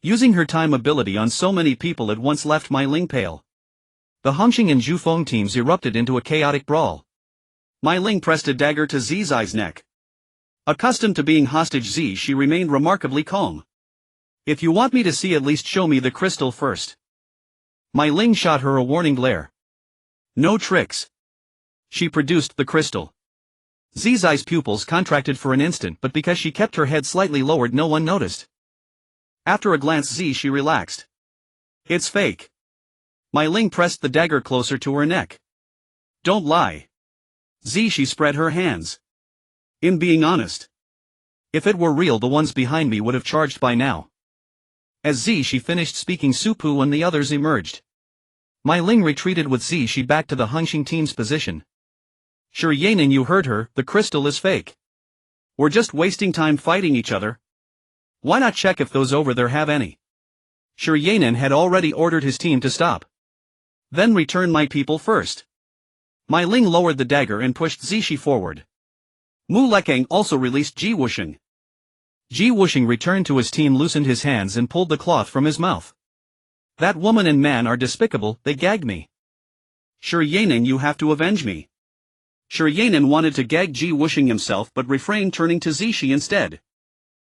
Using her time ability on so many people at once left Mai Ling pale. The Hongqing and Zhufeng teams erupted into a chaotic brawl. Mai Ling pressed a dagger to Zizai's neck. Accustomed to being hostage Z, she remained remarkably calm. If you want me to see, at least show me the crystal first. Mai Ling shot her a warning glare. No tricks. She produced the crystal. Zizai's pupils contracted for an instant, but because she kept her head slightly lowered, no one noticed. After a glance, she relaxed. It's fake. Mai Ling pressed the dagger closer to her neck. Don't lie. She spread her hands. In being honest. If it were real, the ones behind me would have charged by now. As she finished speaking, Supu and the others emerged. Mai Ling retreated with She back to the Hongqing team's position. Sure Yanan, you heard her, the crystal is fake. We're just wasting time fighting each other. Why not check if those over there have any? Sure Yanan had already ordered his team to stop. Then return my people first. Mai Ling lowered the dagger and pushed Zishi forward. Mu Leking also released Ji Wuxing. Ji Wuxing returned to his team, loosened his hands and pulled the cloth from his mouth. That woman and man are despicable, they gagged me. Sure Yanan, you have to avenge me. Sure Yanan wanted to gag Ji Wuxing himself but refrained, turning to Zishi instead.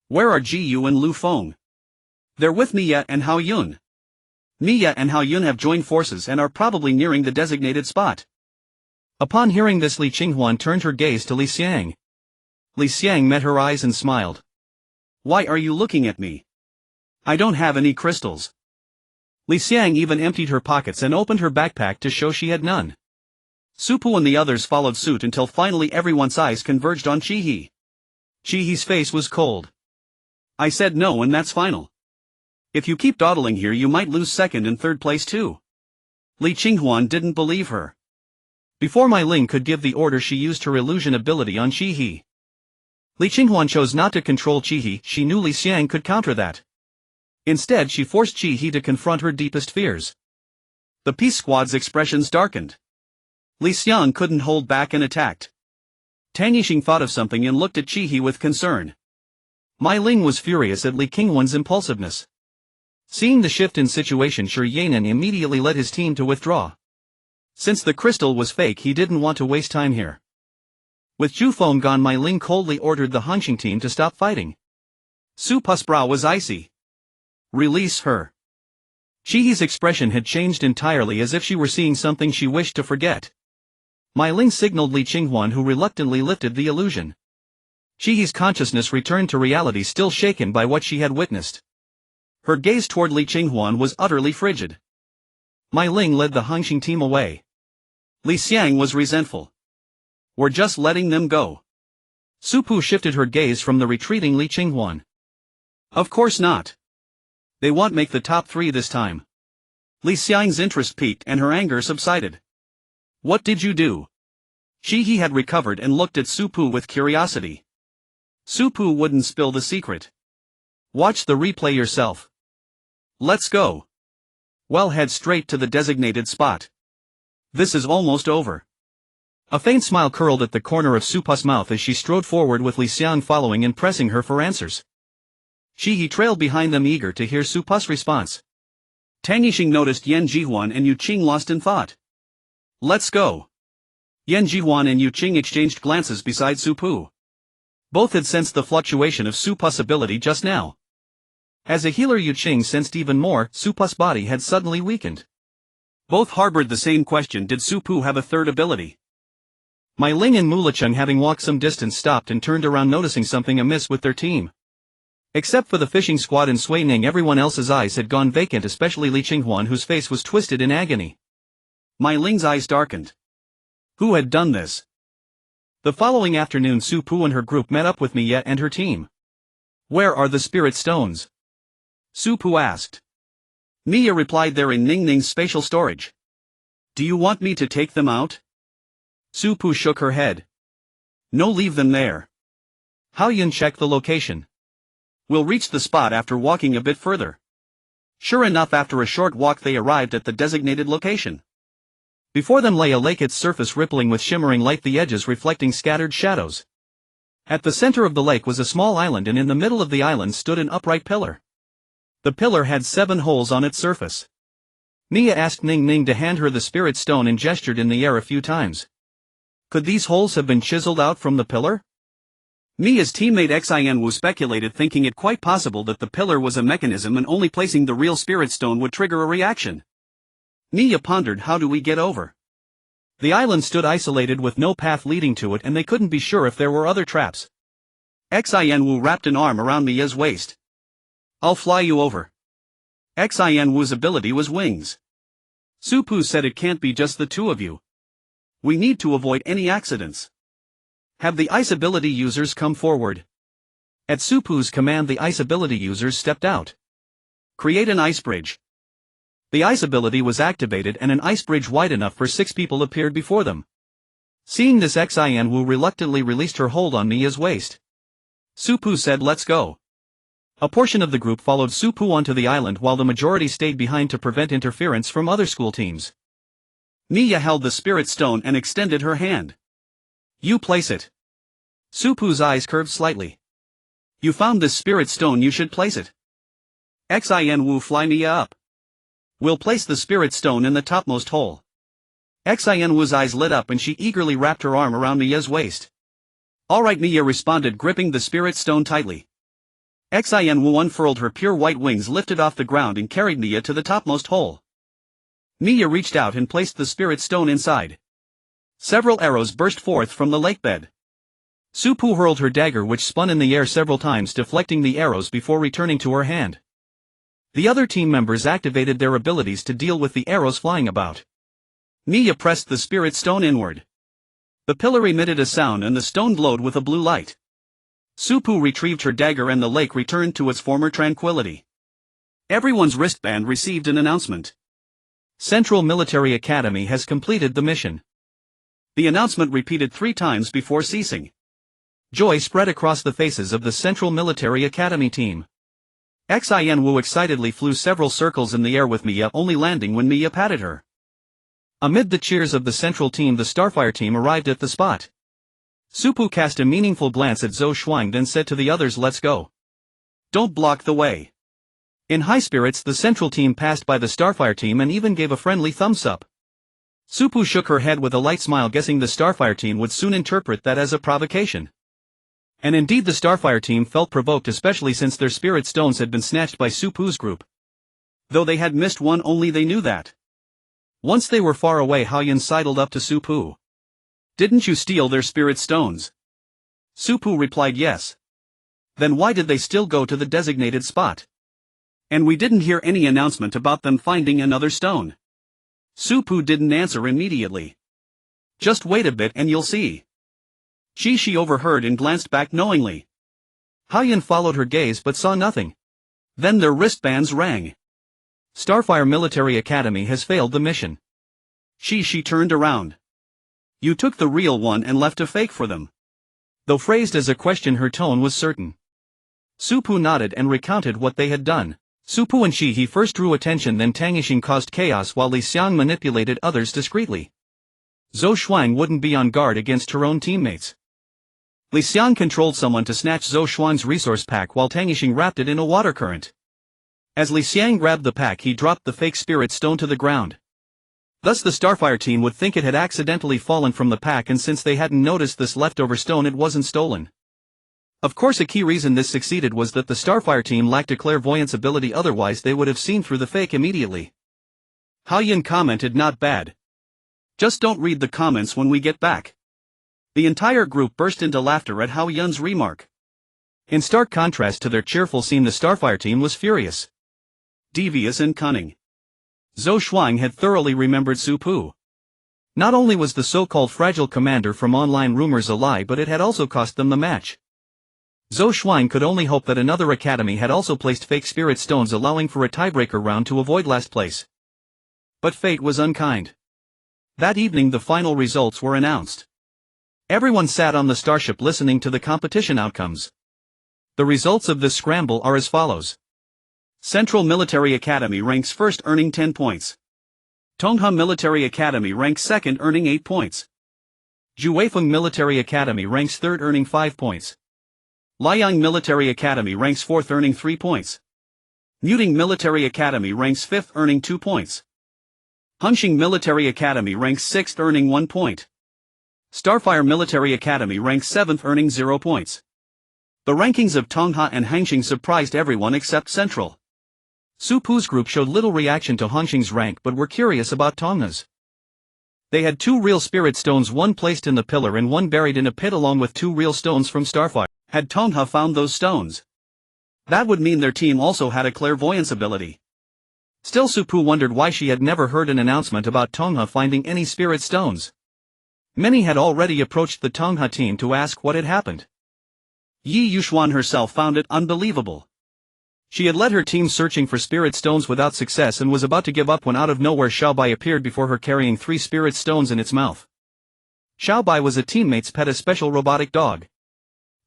Where are Ji Yu and Lu Feng? They're with Mia and Hao Yun. Mia and Hao Yun have joined forces and are probably nearing the designated spot. Upon hearing this, Li Qinghuan turned her gaze to Li Xiang. Li Xiang met her eyes and smiled. Why are you looking at me? I don't have any crystals. Li Xiang even emptied her pockets and opened her backpack to show she had none. Supu and the others followed suit until finally everyone's eyes converged on Chi-He. Chi-He's face was cold. I said no, and that's final. If you keep dawdling here, you might lose second and third place too. Li Qinghuan didn't believe her. Before Mai Ling could give the order, she used her illusion ability on Chi-He. Li Qinghuan chose not to control Chi-He, she knew Li Xiang could counter that. Instead, she forced Chi-He to confront her deepest fears. The Peace Squad's expressions darkened. Li Xiang couldn't hold back and attacked. Tang Yixing thought of something and looked at Chi-He with concern. Mai Ling was furious at Li Qinghuan's impulsiveness. Seeing the shift in situation, Sure Yanan immediately led his team to withdraw. Since the crystal was fake, he didn't want to waste time here. With Zhufeng gone, Mai Ling coldly ordered the Hongqing team to stop fighting. Su Pu's brow was icy. Release her. Chi-He's expression had changed entirely, as if she were seeing something she wished to forget. Mai Ling signaled Li Qinghuan, who reluctantly lifted the illusion. Chi-He's consciousness returned to reality, still shaken by what she had witnessed. Her gaze toward Li Qinghuan was utterly frigid. Mai Ling led the Hangxing team away. Li Xiang was resentful. We're just letting them go. Su Pu shifted her gaze from the retreating Li Qinghuan. Of course not. They won't make the top 3 this time. Li Xiang's interest peaked and her anger subsided. What did you do? He had recovered and looked at Su Pu with curiosity. Su Pu wouldn't spill the secret. Watch the replay yourself. Let's go. Well, head straight to the designated spot. This is almost over. A faint smile curled at the corner of Su Pu's mouth as she strode forward with Li Xiang following and pressing her for answers. He trailed behind them, eager to hear Su Pu's response. Tang Yixing noticed Yan Jihuan and Yu Qing lost in thought. Let's go. Yan Jihuan and Yu Qing exchanged glances beside Su Pu. Both had sensed the fluctuation of Su Pu's ability just now. As a healer, Yu Qing sensed even more. Su Pu's body had suddenly weakened. Both harbored the same question: did Su Pu have a third ability? Mai Ling and Mu Licheng, having walked some distance, stopped and turned around, noticing something amiss with their team. Except for the fishing squad and Sui Ning, everyone else's eyes had gone vacant, especially Li Qinghuan, whose face was twisted in agony. Mai Ling's eyes darkened. Who had done this? The following afternoon, Su Pu and her group met up with Mia and her team. Where are the spirit stones? Su Pu asked. Mia replied, they're in Ning Ning's spatial storage. Do you want me to take them out? Su Pu shook her head. No, leave them there. Hao Yun checked the location. We'll reach the spot after walking a bit further. Sure enough, after a short walk they arrived at the designated location. Before them lay a lake, its surface rippling with shimmering light, the edges reflecting scattered shadows. At the center of the lake was a small island, and in the middle of the island stood an upright pillar. The pillar had 7 holes on its surface. Mia asked Ning Ning to hand her the spirit stone and gestured in the air a few times. Could these holes have been chiseled out from the pillar? Mia's teammate Xin Wu speculated, thinking it quite possible that the pillar was a mechanism and only placing the real spirit stone would trigger a reaction. Mia pondered, how do we get over? The island stood isolated with no path leading to it, and they couldn't be sure if there were other traps. Xin Wu wrapped an arm around Mia's waist. I'll fly you over. Xin Wu's ability was wings. Su Pu said, it can't be just the 2 of you. We need to avoid any accidents. Have the ice ability users come forward. At Su Pu's command, the ice ability users stepped out. Create an ice bridge. The ice ability was activated and an ice bridge wide enough for 6 people appeared before them. Seeing this, Xin Wu reluctantly released her hold on Mia's waist. Su Pu said, let's go. A portion of the group followed Su Pu onto the island while the majority stayed behind to prevent interference from other school teams. Mia held the spirit stone and extended her hand. You place it. Su Pu's eyes curved slightly. You found this spirit stone, you should place it. Xin Wu, fly Mia up. We'll place the spirit stone in the topmost hole. Xin Wu's eyes lit up and she eagerly wrapped her arm around Mia's waist. Alright, Mia responded, gripping the spirit stone tightly. Xin Wu unfurled her pure white wings, lifted off the ground and carried Mia to the topmost hole. Mia reached out and placed the spirit stone inside. Several arrows burst forth from the lake bed. Su Pu hurled her dagger, which spun in the air several times, deflecting the arrows before returning to her hand. The other team members activated their abilities to deal with the arrows flying about. Mia pressed the spirit stone inward. The pillar emitted a sound and the stone glowed with a blue light. Su Pu retrieved her dagger and the lake returned to its former tranquility. Everyone's wristband received an announcement. Central Military Academy has completed the mission. The announcement repeated 3 times before ceasing. Joy spread across the faces of the Central Military Academy team. Xin Wu excitedly flew several circles in the air with Mia, only landing when Mia patted her. Amid the cheers of the Central team, the Starfire team arrived at the spot. Su Pu cast a meaningful glance at Zhou Shuang, then said to the others, let's go. Don't block the way. In high spirits, the Central team passed by the Starfire team and even gave a friendly thumbs up. Su Pu shook her head with a light smile, guessing the Starfire team would soon interpret that as a provocation. And indeed, the Starfire team felt provoked, especially since their spirit stones had been snatched by Su Pu's group. Though they had missed one, only they knew that. Once they were far away, Hao Yun sidled up to Su Pu. Didn't you steal their spirit stones? Su Pu replied yes. Then why did they still go to the designated spot? And we didn't hear any announcement about them finding another stone. Supu didn't answer immediately. Just wait a bit and you'll see. She overheard and glanced back knowingly. Hyeon followed her gaze but saw nothing. Then their wristbands rang. Starfire Military Academy has failed the mission. She turned around. You took the real one and left a fake for them. Though phrased as a question, her tone was certain. Supu nodded and recounted what they had done. Supu and he first drew attention, then Tang Yixing caused chaos while Li Xiang manipulated others discreetly. Zhou Shuang wouldn't be on guard against her own teammates. Li Xiang controlled someone to snatch Zhou Shuang's resource pack while Tang Yixing wrapped it in a water current. As Li Xiang grabbed the pack, he dropped the fake spirit stone to the ground. Thus the Starfire team would think it had accidentally fallen from the pack, and since they hadn't noticed this leftover stone, it wasn't stolen. Of course, a key reason this succeeded was that the Starfire team lacked a clairvoyance ability, otherwise they would have seen through the fake immediately. Hyeon commented, "Not bad. Just don't read the comments when we get back." The entire group burst into laughter at Hyeon's remark. In stark contrast to their cheerful scene, the Starfire team was furious, devious and cunning. Zhou Shuang had thoroughly remembered Supu. Not only was the so-called fragile commander from online rumors a lie, but it had also cost them the match. Zhou Shuang could only hope that another academy had also placed fake spirit stones, allowing for a tiebreaker round to avoid last place. But fate was unkind. That evening the final results were announced. Everyone sat on the starship listening to the competition outcomes. The results of this scramble are as follows. Central Military Academy ranks first, earning 10 points. Tongha Military Academy ranks second, earning 8 points. Juweifeng Military Academy ranks third, earning 5 points. Liang Military Academy ranks fourth, earning 3 points. Muting Military Academy ranks fifth, earning 2 points. Hunxing Military Academy ranks sixth, earning 1 point. Starfire Military Academy ranks seventh, earning 0 points. The rankings of Tongha and Hunxing surprised everyone except Central. Supu's group showed little reaction to Hunxing's rank but were curious about Tongha's. They had 2 real spirit stones, one placed in the pillar and one buried in a pit, along with 2 real stones from Starfire. Had Tongha found those stones, that would mean their team also had a clairvoyance ability. Still, Supu wondered why she had never heard an announcement about Tongha finding any spirit stones. Many had already approached the Tongha team to ask what had happened. Yi Yuxuan herself found it unbelievable. She had led her team searching for spirit stones without success and was about to give up when out of nowhere Xiaobai appeared before her carrying 3 spirit stones in its mouth. Xiaobai was a teammate's pet, a special robotic dog.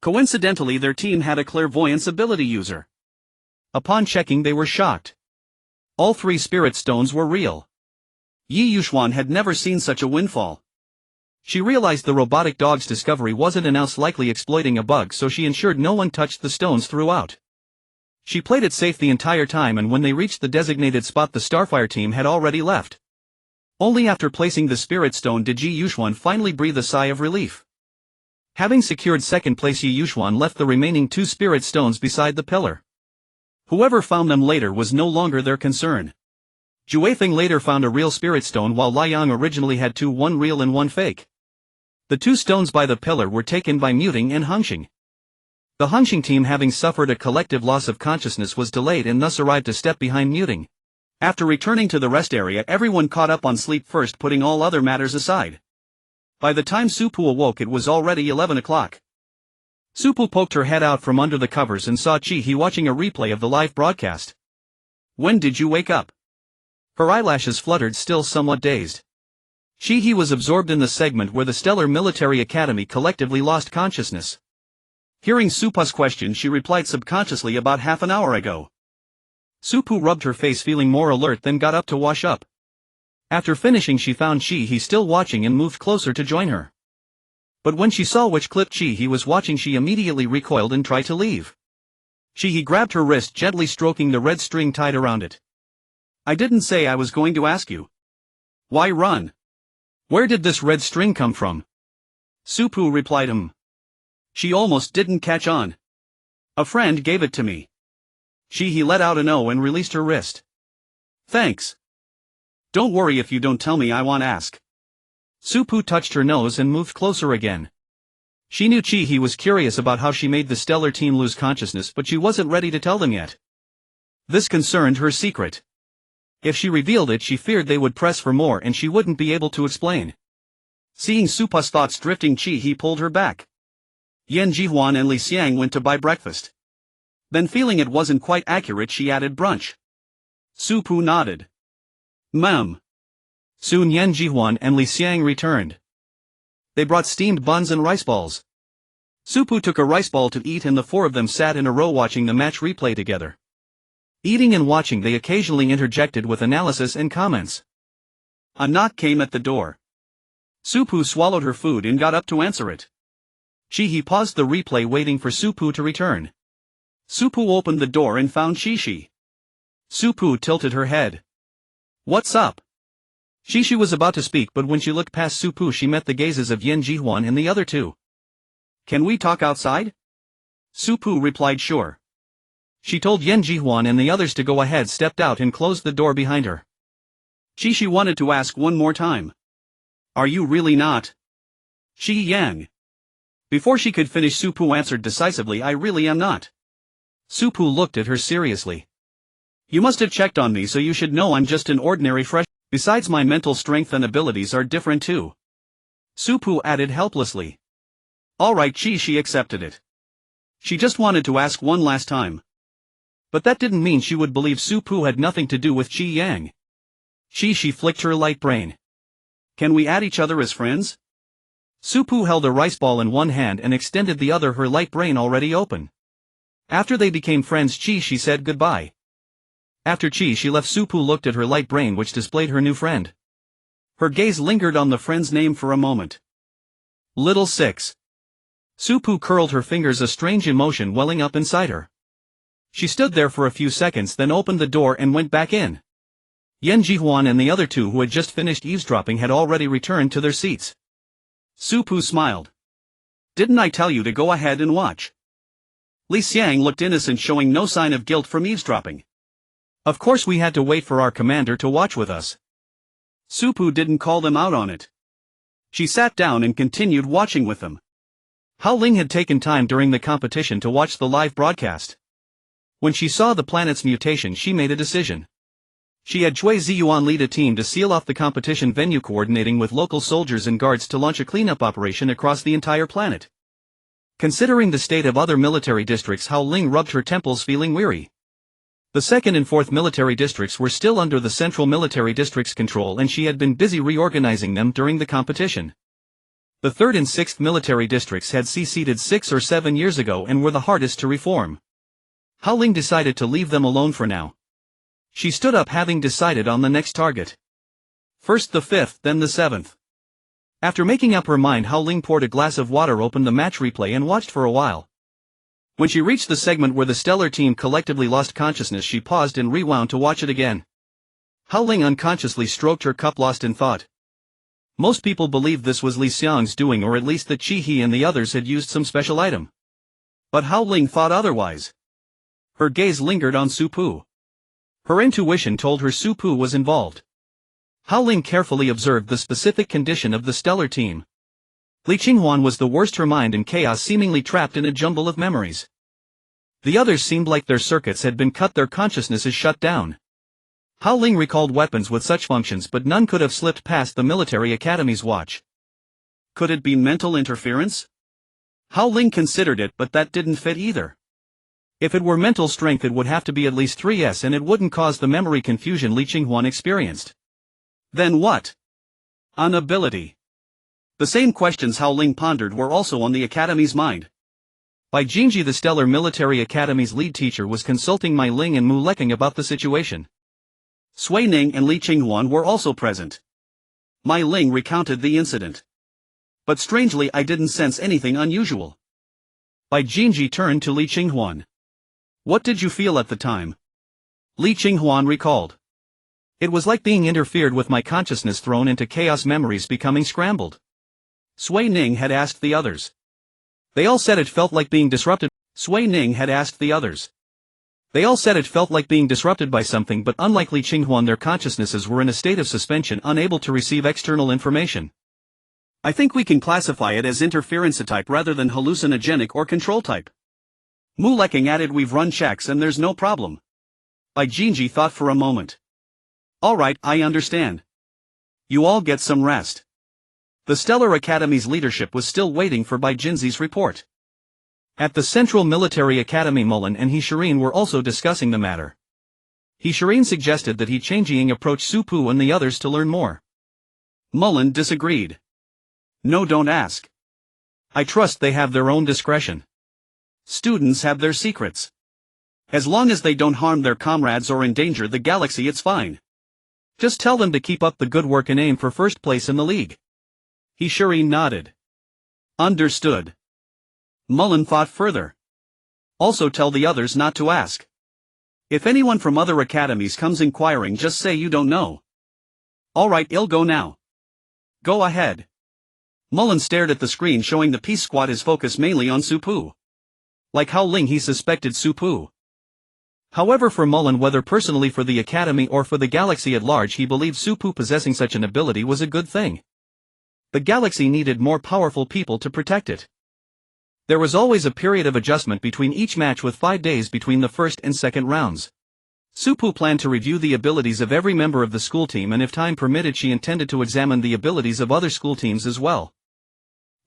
Coincidentally, their team had a clairvoyance ability user. Upon checking, they were shocked. All 3 spirit stones were real. Yi Yuxuan had never seen such a windfall. She realized the robotic dog's discovery wasn't announced, likely exploiting a bug, so she ensured no one touched the stones throughout. She played it safe the entire time, and when they reached the designated spot, the Starfire team had already left. Only after placing the spirit stone did Yi Yuxuan finally breathe a sigh of relief. Having secured second place, Yi Yuxuan left the remaining 2 spirit stones beside the pillar. Whoever found them later was no longer their concern. Juweifeng later found a real spirit stone, while Liang originally had 2, one real and one fake. The 2 stones by the pillar were taken by Muting and Hunxing. The Hunxing team, having suffered a collective loss of consciousness, was delayed and thus arrived a step behind Muting. After returning to the rest area, everyone caught up on sleep first, putting all other matters aside. By the time Supu awoke, it was already 11 o'clock. Supu poked her head out from under the covers and saw Chi-He watching a replay of the live broadcast. "When did you wake up?" Her eyelashes fluttered, still somewhat dazed. Chi-He was absorbed in the segment where the Stellar Military Academy collectively lost consciousness. Hearing Supu's question, she replied subconsciously, "About half an hour ago." Supu rubbed her face, feeling more alert, then got up to wash up. After finishing, she found Chi-He still watching and moved closer to join her. But when she saw which clip Chi-He was watching, she immediately recoiled and tried to leave. Chi-He grabbed her wrist, gently stroking the red string tied around it. "I didn't say I was going to ask you. Why run? Where did this red string come from?" Supu replied, She almost didn't catch on. "A friend gave it to me." Chi-He let out an "oh" and released her wrist. "Thanks. Don't worry if you don't tell me, I won't ask." Supu touched her nose and moved closer again. She knew Chi-He was curious about how she made the stellar team lose consciousness, but she wasn't ready to tell them yet. This concerned her secret. If she revealed it, she feared they would press for more and she wouldn't be able to explain. Seeing Supa's thoughts drifting, he pulled her back. Yan Jihuan and Li Xiang went to buy breakfast. Then, feeling it wasn't quite accurate, she added brunch. Supu nodded. Ma'am. Soon Yan Jihuan and Li Xiang returned. They brought steamed buns and rice balls. Supu took a rice ball to eat and the four of them sat in a row watching the match replay together. Eating and watching, they occasionally interjected with analysis and comments. A knock came at the door. Supu swallowed her food and got up to answer it. He paused the replay, waiting for Supu to return. Supu opened the door and found Shi. Supu tilted her head. What's up? Shi was about to speak, but when she looked past Supu she met the gazes of Yan Jihuan and the other two. Can we talk outside? Supu replied sure. She told Yan Jihuan and the others to go ahead, stepped out and closed the door behind her. Shi wanted to ask one more time. Are you really not? Shi Yang. Before she could finish, Supu answered decisively, I really am not. Supu looked at her seriously. You must have checked on me, so you should know I'm just an ordinary fresh. Besides, my mental strength and abilities are different too. Supu added helplessly. Alright, she accepted it. She just wanted to ask one last time. But that didn't mean she would believe Supu had nothing to do with Shi Yang. She flicked her light brain. Can we add each other as friends? Supu held a rice ball in one hand and extended the other, her light brain already open. After they became friends, she said goodbye. After she left, Supu looked at her light brain, which displayed her new friend. Her gaze lingered on the friend's name for a moment. Little Six. Supu curled her fingers, a strange emotion welling up inside her. She stood there for a few seconds, then opened the door and went back in. Yan Jihuan and the other two, who had just finished eavesdropping, had already returned to their seats. Supu smiled. Didn't I tell you to go ahead and watch? Li Xiang looked innocent, showing no sign of guilt from eavesdropping. Of course we had to wait for our commander to watch with us. Supu didn't call them out on it. She sat down and continued watching with them. Hao Ling had taken time during the competition to watch the live broadcast. When she saw the planet's mutation, she made a decision. She had Cui Ziyuan lead a team to seal off the competition venue, coordinating with local soldiers and guards to launch a cleanup operation across the entire planet. Considering the state of other military districts, Hao Ling rubbed her temples, feeling weary. The 2nd and 4th military districts were still under the Central Military District's control, and she had been busy reorganizing them during the competition. The 3rd and 6th military districts had seceded 6 or 7 years ago and were the hardest to reform. Hao Ling decided to leave them alone for now. She stood up, having decided on the next target. First the 5th, then the 7th. After making up her mind, Hao Ling poured a glass of water, opened the match replay and watched for a while. When she reached the segment where the stellar team collectively lost consciousness, she paused and rewound to watch it again. Hao Ling unconsciously stroked her cup, lost in thought. Most people believed this was Li Xiang's doing, or at least that he and the others had used some special item. But Hao Ling thought otherwise. Her gaze lingered on Supu. Her intuition told her Supu was involved. Hao Ling carefully observed the specific condition of the stellar team. Li Qinghuan was the worst, her mind in chaos, seemingly trapped in a jumble of memories. The others seemed like their circuits had been cut, their consciousnesses shut down. Hao Ling recalled weapons with such functions, but none could have slipped past the military academy's watch. Could it be mental interference? Hao Ling considered it, but that didn't fit either. If it were mental strength, it would have to be at least 3S, and it wouldn't cause the memory confusion Li Qinghuan experienced. Then what? An ability. The same questions Hao Ling pondered were also on the academy's mind. Bai Jingji, the Stellar Military Academy's lead teacher, was consulting Mai Ling and Mu Leking about the situation. Sui Ning and Li Qinghuan were also present. Mai Ling recounted the incident. But strangely, I didn't sense anything unusual. Bai Jingji turned to Li Qinghuan. What did you feel at the time? Li Qinghuan recalled. It was like being interfered with, my consciousness thrown into chaos, memories becoming scrambled. Sui Ning had asked the others. They all said it felt like being disrupted. Sui Ning had asked the others. They all said it felt like being disrupted by something, but unlike Li Qinghuan, their consciousnesses were in a state of suspension, unable to receive external information. I think we can classify it as interference type rather than hallucinogenic or control type. Mu Leking added, we've run checks and there's no problem. Bai Jinji thought for a moment. Alright, I understand. You all get some rest. The Stellar Academy's leadership was still waiting for Bai Jinji's report. At the Central Military Academy, Mullen and He Shireen were also discussing the matter. He Shireen suggested that He Changjing approach Su Pu and the others to learn more. Mullen disagreed. No, don't ask. I trust they have their own discretion. Students have their secrets. As long as they don't harm their comrades or endanger the galaxy, it's fine. Just tell them to keep up the good work and aim for first place in the league. He Shireen nodded. Understood. Mullen thought further. Also tell the others not to ask. If anyone from other academies comes inquiring, just say you don't know. Alright, I'll go now. Go ahead. Mullen stared at the screen showing the Peace Squad, his focus mainly on Su Pu. Like Hao Ling, he suspected Su Pu. However, for Mullen, whether personally for the academy or for the galaxy at large, he believed Su Pu possessing such an ability was a good thing. The galaxy needed more powerful people to protect it. There was always a period of adjustment between each match, with 5 days between the first and second rounds. Su Pu planned to review the abilities of every member of the school team, and if time permitted she intended to examine the abilities of other school teams as well.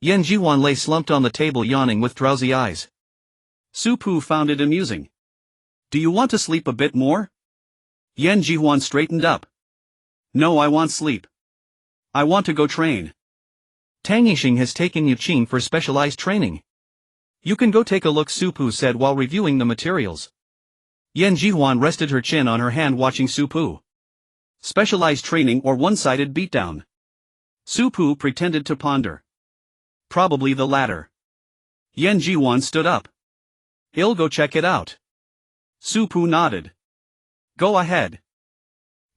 Yan Jihuan lay slumped on the table, yawning with drowsy eyes. Su Pu found it amusing. Do you want to sleep a bit more? Yan Jihuan straightened up. No, I want sleep. I want to go train. Tang Yixing has taken Yuqing for specialized training. You can go take a look, Su Pu said while reviewing the materials. Yan Jihuan rested her chin on her hand, watching Su Pu. Specialized training or one-sided beatdown? Su Pu pretended to ponder. Probably the latter. Yan Jihuan stood up. I'll go check it out. Su Pu nodded. Go ahead.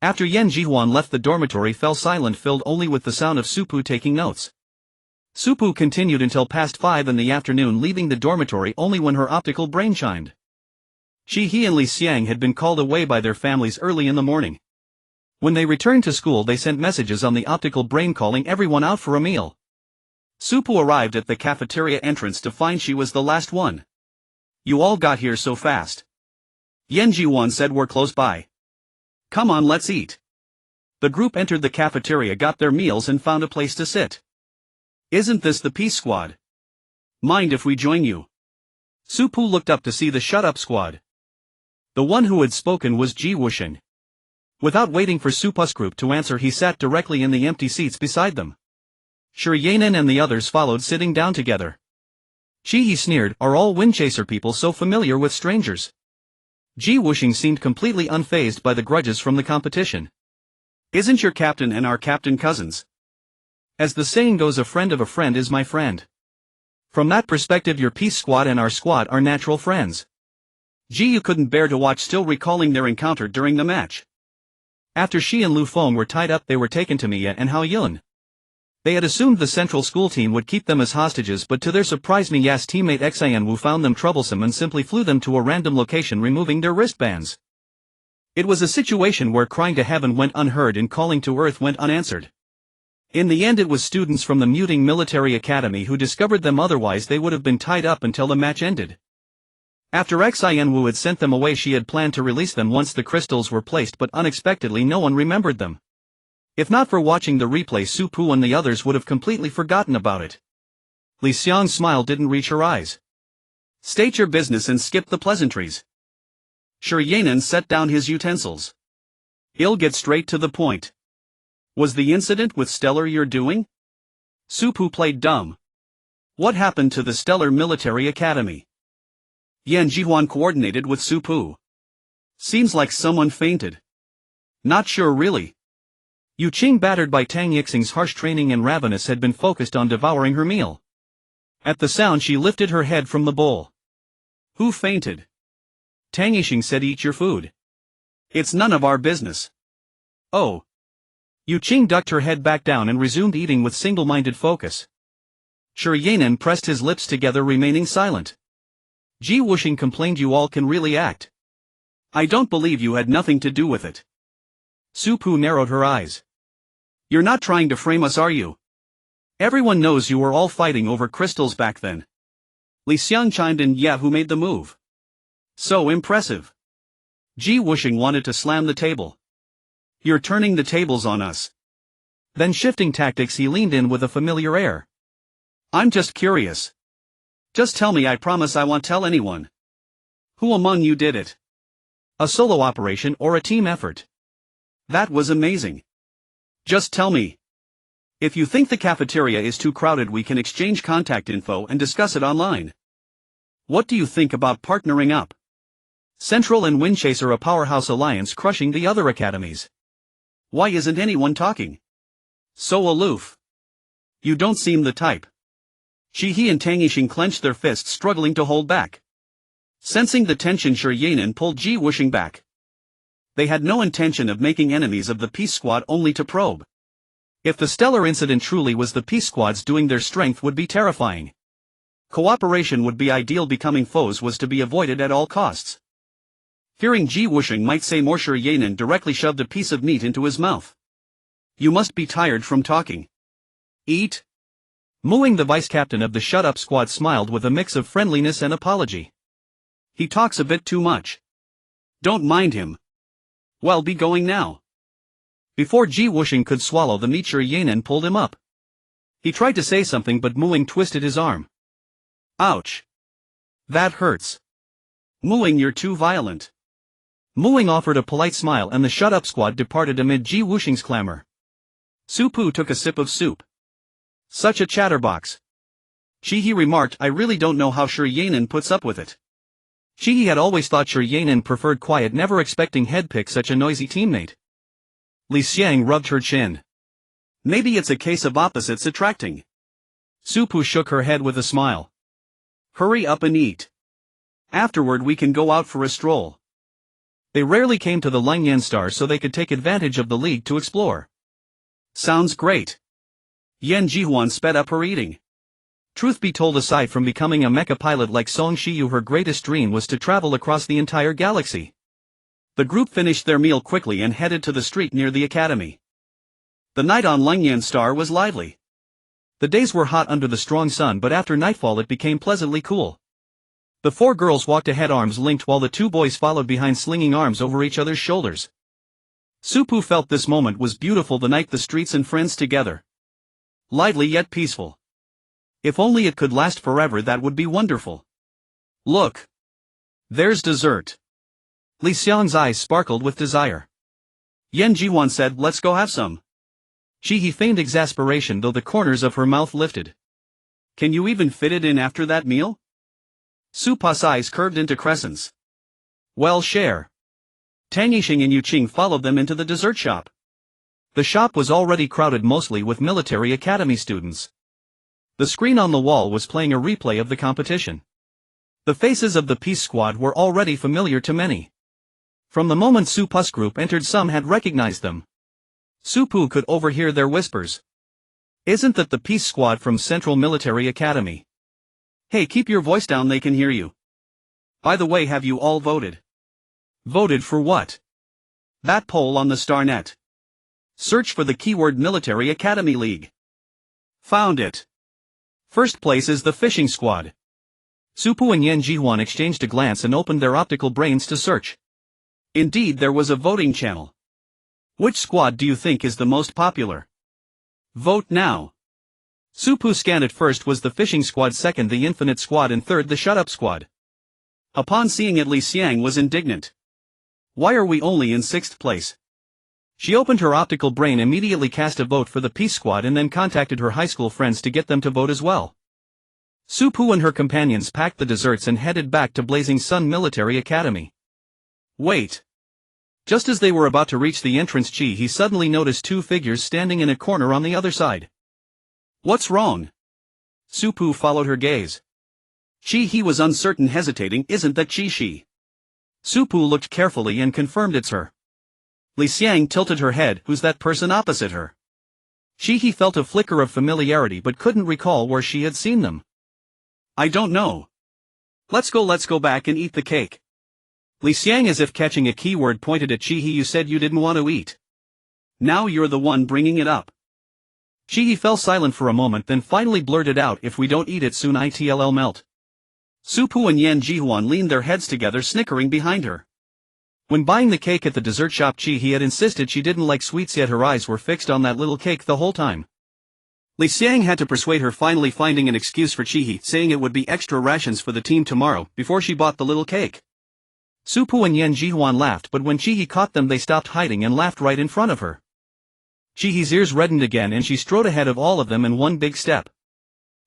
After Yan Jihuan left, the dormitory fell silent, filled only with the sound of Su Pu taking notes. Su Pu continued until past 5 in the afternoon, leaving the dormitory only when her optical brain chimed. Shi He and Li Xiang had been called away by their families early in the morning. When they returned to school, they sent messages on the optical brain calling everyone out for a meal. Su Pu arrived at the cafeteria entrance to find she was the last one. You all got here so fast. Yan Jihuan said, we're close by. Come on, let's eat. The group entered the cafeteria, got their meals and found a place to sit. Isn't this the Peace Squad? Mind if we join you? Su Pu looked up to see the Shut Up Squad. The one who had spoken was Ji Wuxing. Without waiting for Su Pu's group to answer, he sat directly in the empty seats beside them. Shi Yanan and the others followed, sitting down together. Shi He sneered, are all Windchaser people so familiar with strangers? Ji Wuxing seemed completely unfazed by the grudges from the competition. Isn't your captain and our captain cousins? As the saying goes, a friend of a friend is my friend. From that perspective, your Peace Squad and our squad are natural friends. Ji Yu couldn't bear to watch, still recalling their encounter during the match. After Shi and Lu Feng were tied up, they were taken to Mia and Hao Yun. They had assumed the central school team would keep them as hostages, but to their surprise, Mia's teammate Xian Wu found them troublesome and simply flew them to a random location, removing their wristbands. It was a situation where crying to heaven went unheard and calling to earth went unanswered. In the end, it was students from the Muting Military Academy who discovered them, otherwise they would have been tied up until the match ended. After Xian Wu had sent them away, she had planned to release them once the crystals were placed, but unexpectedly no one remembered them. If not for watching the replay, Su Pu and the others would have completely forgotten about it. Li Xiang's smile didn't reach her eyes. State your business and skip the pleasantries. Shi Yanan set down his utensils. I'll get straight to the point. Was the incident with Stellar your doing? Su Pu played dumb. What happened to the Stellar Military Academy? Yan Jihuan coordinated with Su Pu. Seems like someone fainted. Not sure really. Yuqing, battered by Tang Yixing's harsh training and ravenous, had been focused on devouring her meal. At the sound, she lifted her head from the bowl. Who fainted? Tang Yixing said, eat your food. It's none of our business. Oh. Yuqing ducked her head back down and resumed eating with single-minded focus. Shi Yanan pressed his lips together, remaining silent. Ji Wuxing complained, you all can really act. I don't believe you had nothing to do with it. Su Pu narrowed her eyes. You're not trying to frame us, are you? Everyone knows you were all fighting over crystals back then. Li Xiang chimed in, yeah, who made the move? So impressive. Ji Wuxing wanted to slam the table. You're turning the tables on us. Then shifting tactics, he leaned in with a familiar air. I'm just curious. Just tell me, I promise I won't tell anyone. Who among you did it? A solo operation or a team effort? That was amazing. Just tell me. If you think the cafeteria is too crowded, we can exchange contact info and discuss it online. What do you think about partnering up? Central and Windchaser, a powerhouse alliance crushing the other academies. Why isn't anyone talking? So aloof. You don't seem the type. Shi-He and Tang Yixing clenched their fists, struggling to hold back. Sensing the tension, Shi Yanan pulled Ji Wuxing back. They had no intention of making enemies of the Peace Squad, only to probe. If the stellar incident truly was the Peace Squad's doing, their strength would be terrifying. Cooperation would be ideal, becoming foes was to be avoided at all costs. Fearing Ji Wuxing might say more, Shi Yanan directly shoved a piece of meat into his mouth. You must be tired from talking. Eat? Muing, the vice captain of the Shut Up Squad, smiled with a mix of friendliness and apology. He talks a bit too much. Don't mind him. Well, be going now. Before Ji Wuxing could swallow the meat, Shi Yanan pulled him up. He tried to say something, but Muing twisted his arm. Ouch. That hurts. Muing, you're too violent. Muing offered a polite smile, and the Shut Up Squad departed amid Ji Wuxing's clamor. Su Pu took a sip of soup. Such a chatterbox. Shi-He remarked, I really don't know how Shi Yanan puts up with it. Shi-He had always thought Shi Yanan preferred quiet, never expecting he'd pick such a noisy teammate. Li Xiang rubbed her chin. Maybe it's a case of opposites attracting. Su Pu shook her head with a smile. Hurry up and eat. Afterward we can go out for a stroll. They rarely came to the Lingyan Star, so they could take advantage of the league to explore. Sounds great. Yan Jihuan sped up her eating. Truth be told, aside from becoming a mecha pilot like Song Shiyu, her greatest dream was to travel across the entire galaxy. The group finished their meal quickly and headed to the street near the academy. The night on Lingyan Star was lively. The days were hot under the strong sun, but after nightfall it became pleasantly cool. The four girls walked ahead, arms linked, while the two boys followed behind, slinging arms over each other's shoulders. Su Pu felt this moment was beautiful, the night, the streets and friends together. Lively yet peaceful. If only it could last forever, that would be wonderful. Look. There's dessert. Li Xiang's eyes sparkled with desire. Yan Jihuan said, let's go have some. Shi-He feigned exasperation, though the corners of her mouth lifted. Can you even fit it in after that meal? Su Pa's eyes curved into crescents. Well, share. Tang Yixing and Yu Qing followed them into the dessert shop. The shop was already crowded, mostly with military academy students. The screen on the wall was playing a replay of the competition. The faces of the Peace Squad were already familiar to many. From the moment Su Pu's group entered, some had recognized them. Su Pu could overhear their whispers. Isn't that the Peace Squad from Central Military Academy? Hey, keep your voice down, they can hear you. By the way, have you all voted? Voted for what? That poll on the StarNet. Search for the keyword Military Academy League. Found it. First place is the Fishing Squad. Su Pu and Yan Jihuan exchanged a glance and opened their optical brains to search. Indeed, there was a voting channel. Which squad do you think is the most popular? Vote now. Su Pu scanned it. First was the Fishing Squad, second the Infinite Squad, and third the Shut Up Squad. Upon seeing it, Li Xiang was indignant. Why are we only in 6th place? She opened her optical brain, immediately cast a vote for the Peace Squad, and then contacted her high school friends to get them to vote as well. Su Pu and her companions packed the desserts and headed back to Blazing Sun Military Academy. Wait. Just as they were about to reach the entrance, he suddenly noticed two figures standing in a corner on the other side. What's wrong? Su Pu followed her gaze. He was uncertain, hesitating. Isn't that Shi? Su Pu looked carefully and confirmed it's her. Li Xiang tilted her head. Who's that person opposite her? He felt a flicker of familiarity but couldn't recall where she had seen them. I don't know. Let's go back and eat the cake. Li Xiang, as if catching a keyword, pointed at Shi-He. You said you didn't want to eat. Now you're the one bringing it up. Shi-He fell silent for a moment, then finally blurted out, if we don't eat it soon it'll melt. Su Pu and Yan Jihuan leaned their heads together, snickering behind her. When buying the cake at the dessert shop, Chi-He had insisted she didn't like sweets, yet her eyes were fixed on that little cake the whole time. Li Xiang had to persuade her, finally finding an excuse for Chi-He, saying it would be extra rations for the team tomorrow, before she bought the little cake. Su Pu and Yan Jihuan laughed, but when Chi-He caught them they stopped hiding and laughed right in front of her. Chi-He's ears reddened again and she strode ahead of all of them in one big step.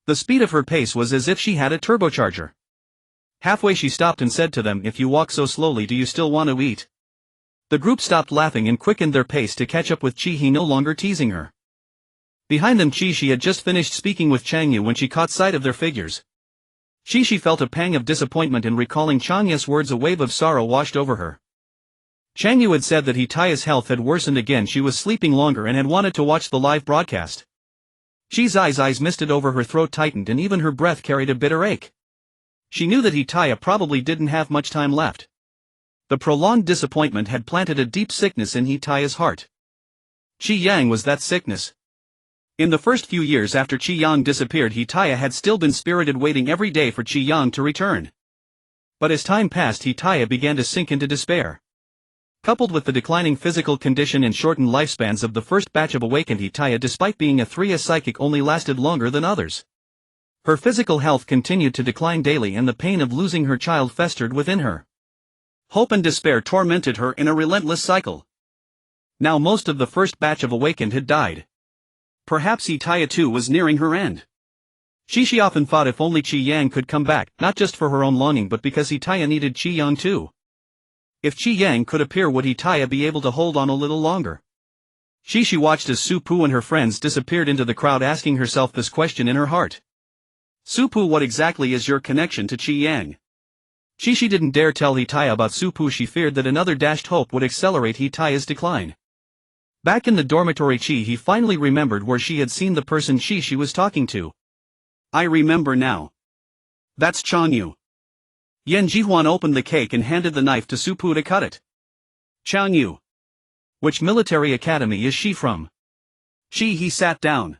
The speed of her pace was as if she had a turbocharger. Halfway she stopped and said to them, "If you walk so slowly, do you still want to eat?" The group stopped laughing and quickened their pace to catch up with Chi-He, no longer teasing her. Behind them, Chi-Shi had just finished speaking with Changyu when she caught sight of their figures. Chi-Shi felt a pang of disappointment, and recalling Changyu's words, a wave of sorrow washed over her. Changyu had said that Hitaya's health had worsened again, she was sleeping longer and had wanted to watch the live broadcast. Chi's eyes misted over, her throat tightened, and even her breath carried a bitter ache. She knew that Hitaya probably didn't have much time left. The prolonged disappointment had planted a deep sickness in Hitaya's heart. Qi Yang was that sickness. In the first few years after Qi Yang disappeared, Hitaya had still been spirited, waiting every day for Qi Yang to return. But as time passed, Hitaya began to sink into despair. Coupled with the declining physical condition and shortened lifespans of the first batch of awakened, Hitaya, despite being a 3S psychic, only lasted longer than others. Her physical health continued to decline daily, and the pain of losing her child festered within her. Hope and despair tormented her in a relentless cycle. Now most of the first batch of awakened had died. Perhaps Hitaya too was nearing her end. Shi often thought if only Qi Yang could come back, not just for her own longing but because Hitaya needed Qi Yang too. If Qi Yang could appear, would Hitaya be able to hold on a little longer? Shi watched as Su Pu and her friends disappeared into the crowd, asking herself this question in her heart. Su Pu, what exactly is your connection to Qi Yang? Shi didn't dare tell Hitaya about Su Pu. She feared that another dashed hope would accelerate Hitaya's decline. Back in the dormitory, He finally remembered where she had seen the person she was talking to. I remember now. That's Changyu. Yan Jihuan opened the cake and handed the knife to Su Pu to cut it. Changyu. Which military academy is she from? He sat down.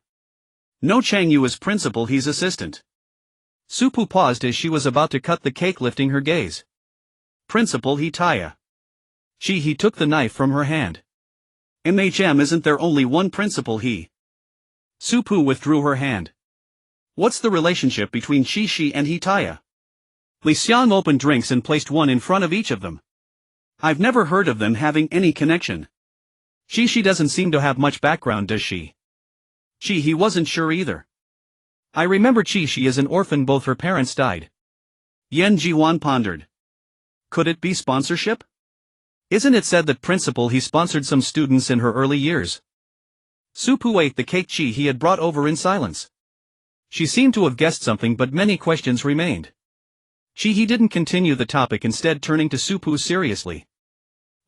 No, Changyu is principal, he's assistant. Su Pu paused as she was about to cut the cake, lifting her gaze. Principal Hitaya. He took the knife from her hand. Isn't there only one principal? Su Pu withdrew her hand. What's the relationship between Shi and Hitaya? Li Xiang opened drinks and placed one in front of each of them. I've never heard of them having any connection. She doesn't seem to have much background, does she? He wasn't sure either. I remember Shi is an orphan, both her parents died. Yan Jihuan pondered. Could it be sponsorship? Isn't it said that Principal He sponsored some students in her early years? Su Pu ate the cake He had brought over in silence. She seemed to have guessed something, but many questions remained. He didn't continue the topic, instead turning to Su Pu seriously.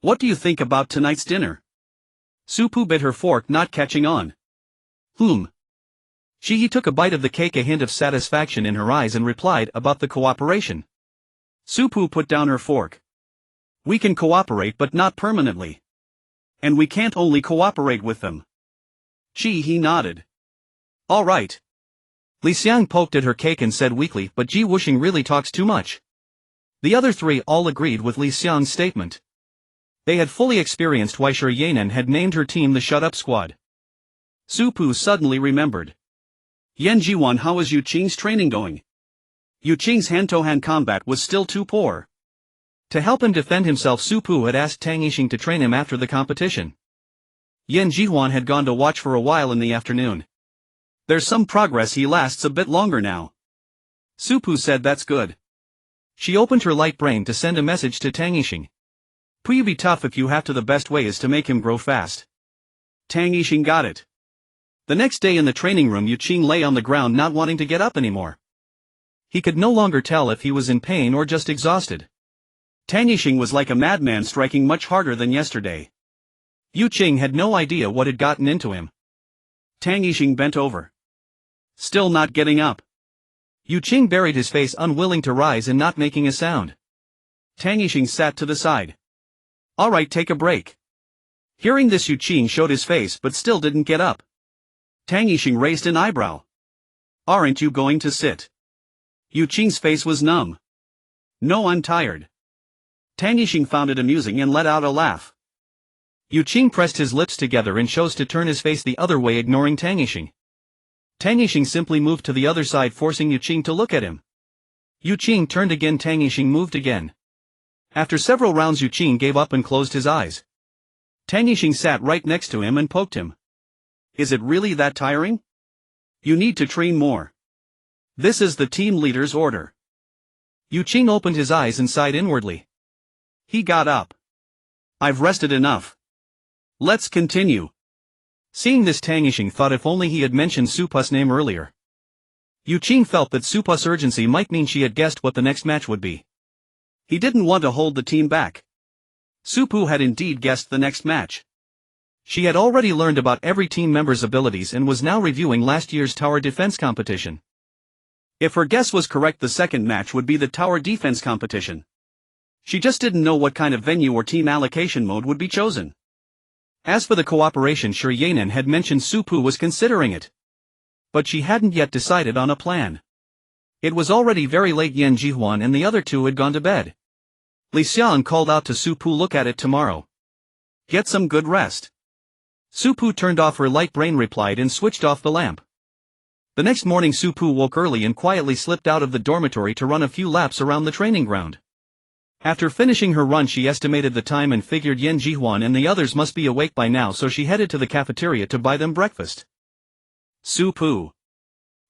What do you think about tonight's dinner? Su Pu bit her fork, not catching on. He took a bite of the cake, a hint of satisfaction in her eyes, and replied, about the cooperation. Su Pu put down her fork. We can cooperate, but not permanently. And we can't only cooperate with them. He nodded. All right. Li Xiang poked at her cake and said weakly, but Ji Wuxing really talks too much. The other three all agreed with Li Xiang's statement. They had fully experienced why Shi Yanan had named her team the Shut Up Squad. Su Pu suddenly remembered. Yan Jihuan, how is Yu Qing's training going? Yu Qing's hand-to-hand combat was still too poor. To help him defend himself, Su Pu had asked Tang Yixing to train him after the competition. Yan Jihuan had gone to watch for a while in the afternoon. There's some progress, he lasts a bit longer now. Su Pu said, that's good. She opened her light brain to send a message to Tang Yixing. Pu'yu be tough if you have to, the best way is to make him grow fast. Tang Yixing got it. The next day in the training room, Yu Qing lay on the ground, not wanting to get up anymore. He could no longer tell if he was in pain or just exhausted. Tang Yixing was like a madman, striking much harder than yesterday. Yu Qing had no idea what had gotten into him. Tang Yixing bent over. Still not getting up. Yu Qing buried his face, unwilling to rise and not making a sound. Tang Yixing sat to the side. All right, take a break. Hearing this, Yu Qing showed his face but still didn't get up. Tang Yixing raised an eyebrow. Aren't you going to sit? Yu Qing's face was numb. No, I'm tired. Tang Yixing found it amusing and let out a laugh. Yu Qing pressed his lips together and chose to turn his face the other way, ignoring Tang Yixing. Tang Yixing simply moved to the other side, forcing Yu Qing to look at him. Yu Qing turned again. Tang Yixing moved again. After several rounds, Yu Qing gave up and closed his eyes. Tang Yixing sat right next to him and poked him. Is it really that tiring? You need to train more. This is the team leader's order. Yu Qing opened his eyes and sighed inwardly. He got up. I've rested enough. Let's continue. Seeing this, Tang Yixing thought if only he had mentioned Supu's name earlier. Yu Qing felt that Supu's urgency might mean she had guessed what the next match would be. He didn't want to hold the team back. Supu had indeed guessed the next match. She had already learned about every team member's abilities and was now reviewing last year's tower defense competition. If her guess was correct, the second match would be the tower defense competition. She just didn't know what kind of venue or team allocation mode would be chosen. As for the cooperation, Shi Yanan had mentioned Supu was considering it. But she hadn't yet decided on a plan. It was already very late. Yan Jihuan and the other two had gone to bed. Li Xiang called out to Supu, look at it tomorrow. Get some good rest. Supu turned off her light, brain replied, and switched off the lamp. The next morning Supu woke early and quietly slipped out of the dormitory to run a few laps around the training ground. After finishing her run, she estimated the time and figured Yan Jihuan and the others must be awake by now, so she headed to the cafeteria to buy them breakfast. Supu.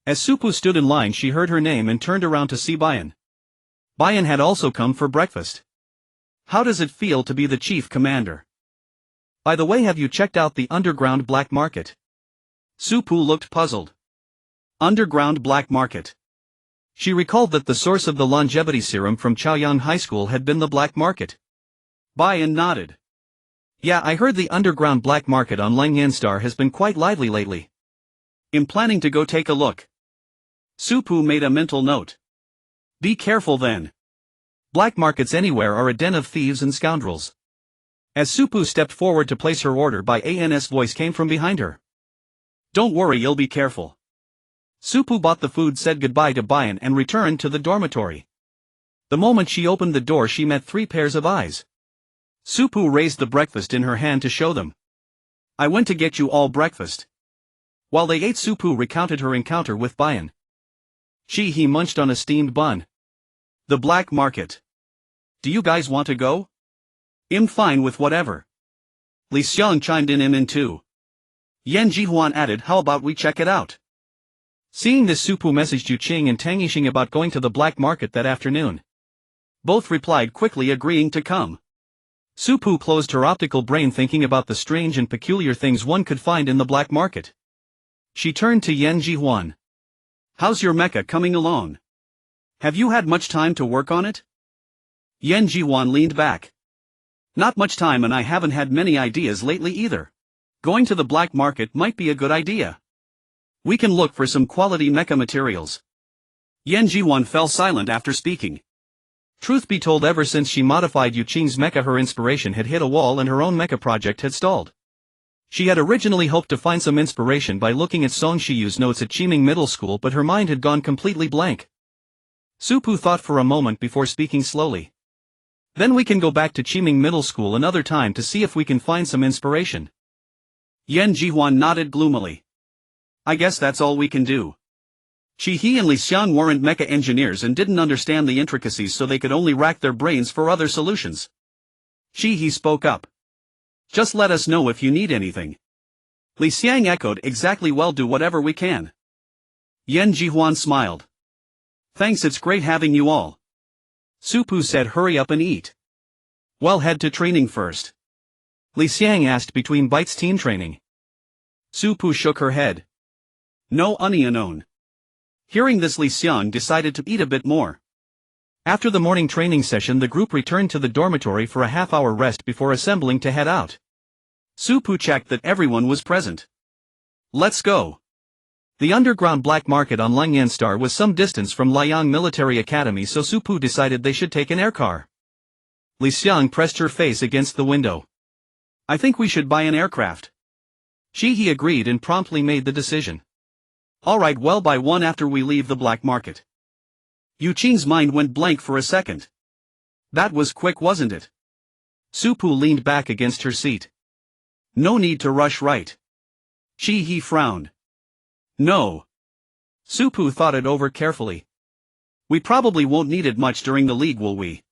As Supu stood in line, she heard her name and turned around to see Bayan. Bayan had also come for breakfast. How does it feel to be the chief commander? By the way, have you checked out the underground black market? Supu looked puzzled. Underground black market. She recalled that the source of the longevity serum from Chaoyang High School had been the black market. Bayan nodded. Yeah, I heard the underground black market on Langyan Star has been quite lively lately. I'm planning to go take a look. Supu made a mental note. Be careful then. Black markets anywhere are a den of thieves and scoundrels. As Supu stepped forward to place her order, Bayan's voice came from behind her. Don't worry, you'll be careful. Supu bought the food, said goodbye to Bayan and returned to the dormitory. The moment she opened the door, she met 3 pairs of eyes. Supu raised the breakfast in her hand to show them. I went to get you all breakfast. While they ate, Supu recounted her encounter with Bayan. He munched on a steamed bun. The black market. Do you guys want to go? I'm fine with whatever. Li Xiang chimed in. I'm in too. Yan Jihuan added, how about we check it out? Seeing this, Supu messaged Yu Qing and Tang Yixing about going to the black market that afternoon. Both replied quickly, agreeing to come. Supu closed her optical brain thinking about the strange and peculiar things one could find in the black market. She turned to Yan Jihuan. How's your mecha coming along? Have you had much time to work on it? Yan Jihuan leaned back. Not much time, and I haven't had many ideas lately either. Going to the black market might be a good idea. We can look for some quality mecha materials. Yan Jihuan fell silent after speaking. Truth be told, ever since she modified Yu Qing's mecha, her inspiration had hit a wall and her own mecha project had stalled. She had originally hoped to find some inspiration by looking at Song Shiyu's notes at Qiming Middle School, but her mind had gone completely blank. Supu thought for a moment before speaking slowly. Then we can go back to Qiming Middle School another time to see if we can find some inspiration. Yan Jihuan nodded gloomily. I guess that's all we can do. He and Li Xiang weren't mecha engineers and didn't understand the intricacies, so they could only rack their brains for other solutions. He spoke up. Just let us know if you need anything. Li Xiang echoed, exactly, well, do whatever we can. Yan Jihuan smiled. Thanks, it's great having you all. Supu said, hurry up and eat. Well, head to training first. Li Xiang asked between bites, team training. Supu shook her head. No, unknown. Hearing this, Li Xiang decided to eat a bit more. After the morning training session, the group returned to the dormitory for a half-hour rest before assembling to head out. Supu checked that everyone was present. Let's go. The underground black market on Langyan Star was some distance from Liang Military Academy, so Supu decided they should take an aircar. Li Xiang pressed her face against the window. I think we should buy an aircraft. He agreed and promptly made the decision. Alright, well, buy one after we leave the black market. Yu Qing's mind went blank for a second. That was quick, wasn't it? Supu leaned back against her seat. No need to rush, right? He frowned. No. Supu thought it over carefully. We probably won't need it much during the league, will we?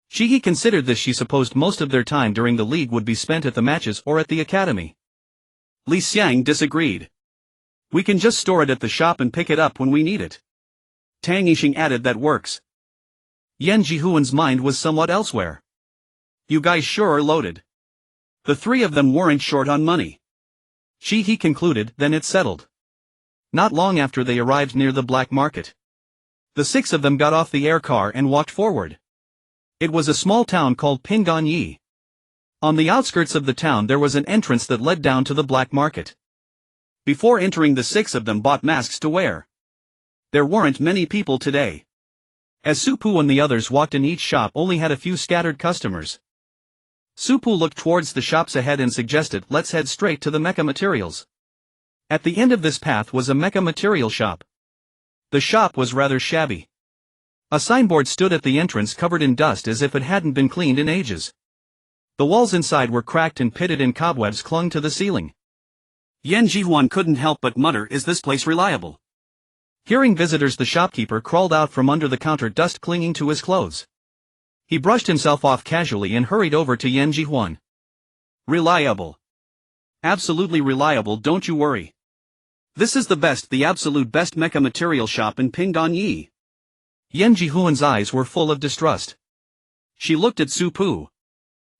He considered this. She supposed most of their time during the league would be spent at the matches or at the academy. Li Xiang disagreed. We can just store it at the shop and pick it up when we need it. Tang Yixing added. That works. Yan Jihuan's mind was somewhat elsewhere. You guys sure are loaded. The three of them weren't short on money. He concluded. Then it's settled. Not long after they arrived near the black market. The six of them got off the air car and walked forward. It was a small town called Pingganyi. On the outskirts of the town there was an entrance that led down to the black market. Before entering, the six of them bought masks to wear. There weren't many people today. As Supu and the others walked in, each shop only had a few scattered customers. Supu looked towards the shops ahead and suggested, let's head straight to the mecha materials. At the end of this path was a mecha material shop. The shop was rather shabby. A signboard stood at the entrance covered in dust as if it hadn't been cleaned in ages. The walls inside were cracked and pitted and cobwebs clung to the ceiling. Yan Jihuan couldn't help but mutter, is this place reliable? Hearing visitors, the shopkeeper crawled out from under the counter, dust clinging to his clothes. He brushed himself off casually and hurried over to Yan Jihuan. Reliable. Absolutely reliable, don't you worry. This is the absolute best mecha material shop in Pingganyi. Yan Jihuan's eyes were full of distrust. She looked at Supu.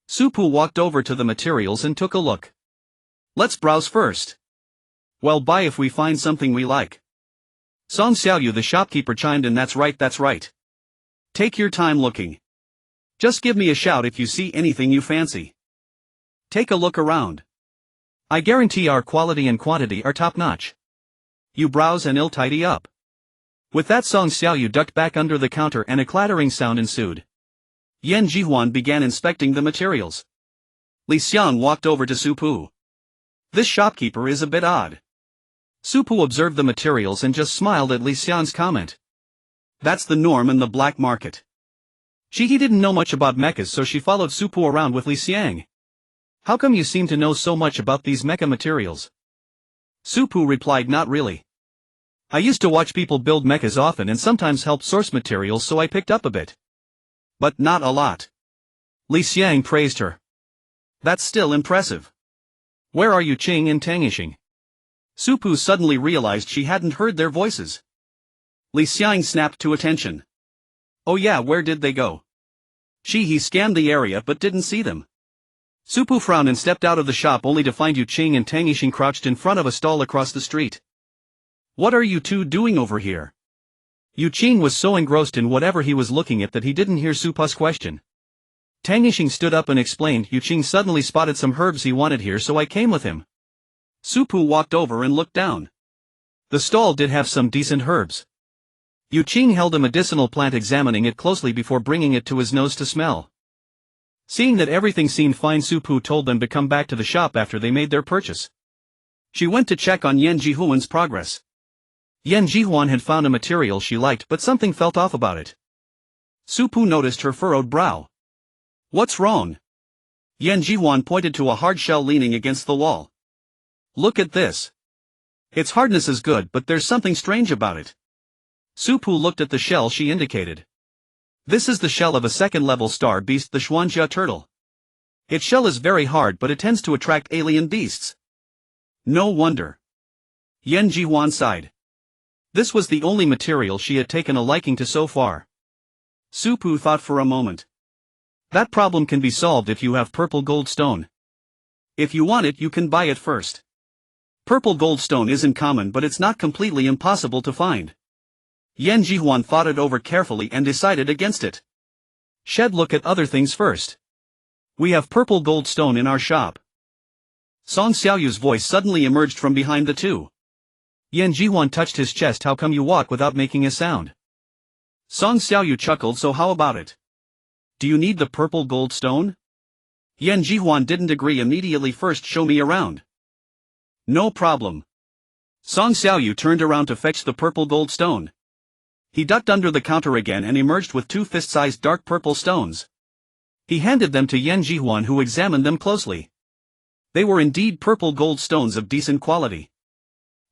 Supu walked over to the materials and took a look. Let's browse first. Well, buy if we find something we like. Song Xiaoyu, the shopkeeper, chimed in. That's right. Take your time looking. Just give me a shout if you see anything you fancy. Take a look around. I guarantee our quality and quantity are top-notch. You browse and I'll tidy up. With that, Song Xiaoyu ducked back under the counter and a clattering sound ensued. Yan Jihuan began inspecting the materials. Li Xiang walked over to Supu. This shopkeeper is a bit odd. Supu observed the materials and just smiled at Li Xiang's comment. That's the norm in the black market. He didn't know much about mechas, so she followed Supu around with Li Xiang. How come you seem to know so much about these mecha materials? Supu replied, not really. I used to watch people build mechas often and sometimes help source materials, so I picked up a bit. But not a lot. Li Xiang praised her. That's still impressive. Where are you, Qing and Tang Yixing? Supu suddenly realized she hadn't heard their voices. Li Xiang snapped to attention. Oh yeah, where did they go? He scanned the area but didn't see them. Supu frowned and stepped out of the shop only to find Yu Qing and Tang Yixing crouched in front of a stall across the street. What are you two doing over here? Yu Qing was so engrossed in whatever he was looking at that he didn't hear Supu's question. Tang Yixing stood up and explained, Yu Qing suddenly spotted some herbs he wanted here, so I came with him. Supu walked over and looked down. The stall did have some decent herbs. Yu Qing held a medicinal plant, examining it closely before bringing it to his nose to smell. Seeing that everything seemed fine, Supu told them to come back to the shop after they made their purchase. She went to check on Yan Jihuan's progress. Yan Jihuan had found a material she liked, but something felt off about it. Supu noticed her furrowed brow. What's wrong? Yan Jihuan pointed to a hard shell leaning against the wall. Look at this. Its hardness is good, but there's something strange about it. Supu looked at the shell she indicated. This is the shell of a second-level star beast, the Xuanjia turtle. Its shell is very hard, but it tends to attract alien beasts. No wonder. Yan Jihuan sighed. This was the only material she had taken a liking to so far. Supu thought for a moment. That problem can be solved if you have purple gold stone. If you want it, you can buy it first. Purple gold stone isn't common, but it's not completely impossible to find. Yan Jihuan thought it over carefully and decided against it. Shed look at other things first. We have purple gold stone in our shop. Song Xiaoyu's voice suddenly emerged from behind the two. Yan Jihuan touched his chest. How come you walk without making a sound? Song Xiaoyu chuckled. So how about it? Do you need the purple gold stone? Yan Jihuan didn't agree immediately. First show me around. No problem. Song Xiaoyu turned around to fetch the purple gold stone. He ducked under the counter again and emerged with two fist-sized dark purple stones. He handed them to Yan Jihuan, who examined them closely. They were indeed purple gold stones of decent quality.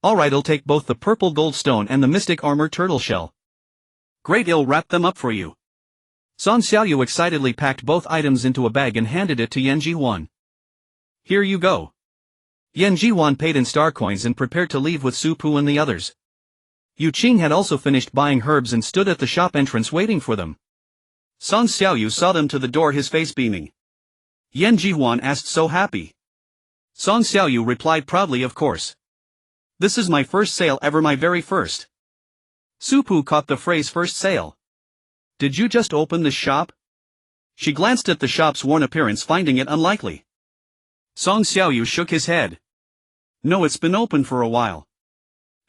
Alright, I'll take both the purple gold stone and the mystic armor turtle shell. Great, I'll wrap them up for you. Song Xiaoyu excitedly packed both items into a bag and handed it to Yan Jihuan. Here you go. Yan Jihuan paid in star coins and prepared to leave with Su Pu and the others. Yu Qing had also finished buying herbs and stood at the shop entrance waiting for them. Song Xiaoyu saw them to the door, his face beaming. Yan Jihuan asked, so happy? Song Xiaoyu replied proudly, of course. This is my first sale ever, my very first. Su Pu caught the phrase first sale. Did you just open this shop? She glanced at the shop's worn appearance, finding it unlikely. Song Xiaoyu shook his head. No, it's been open for a while.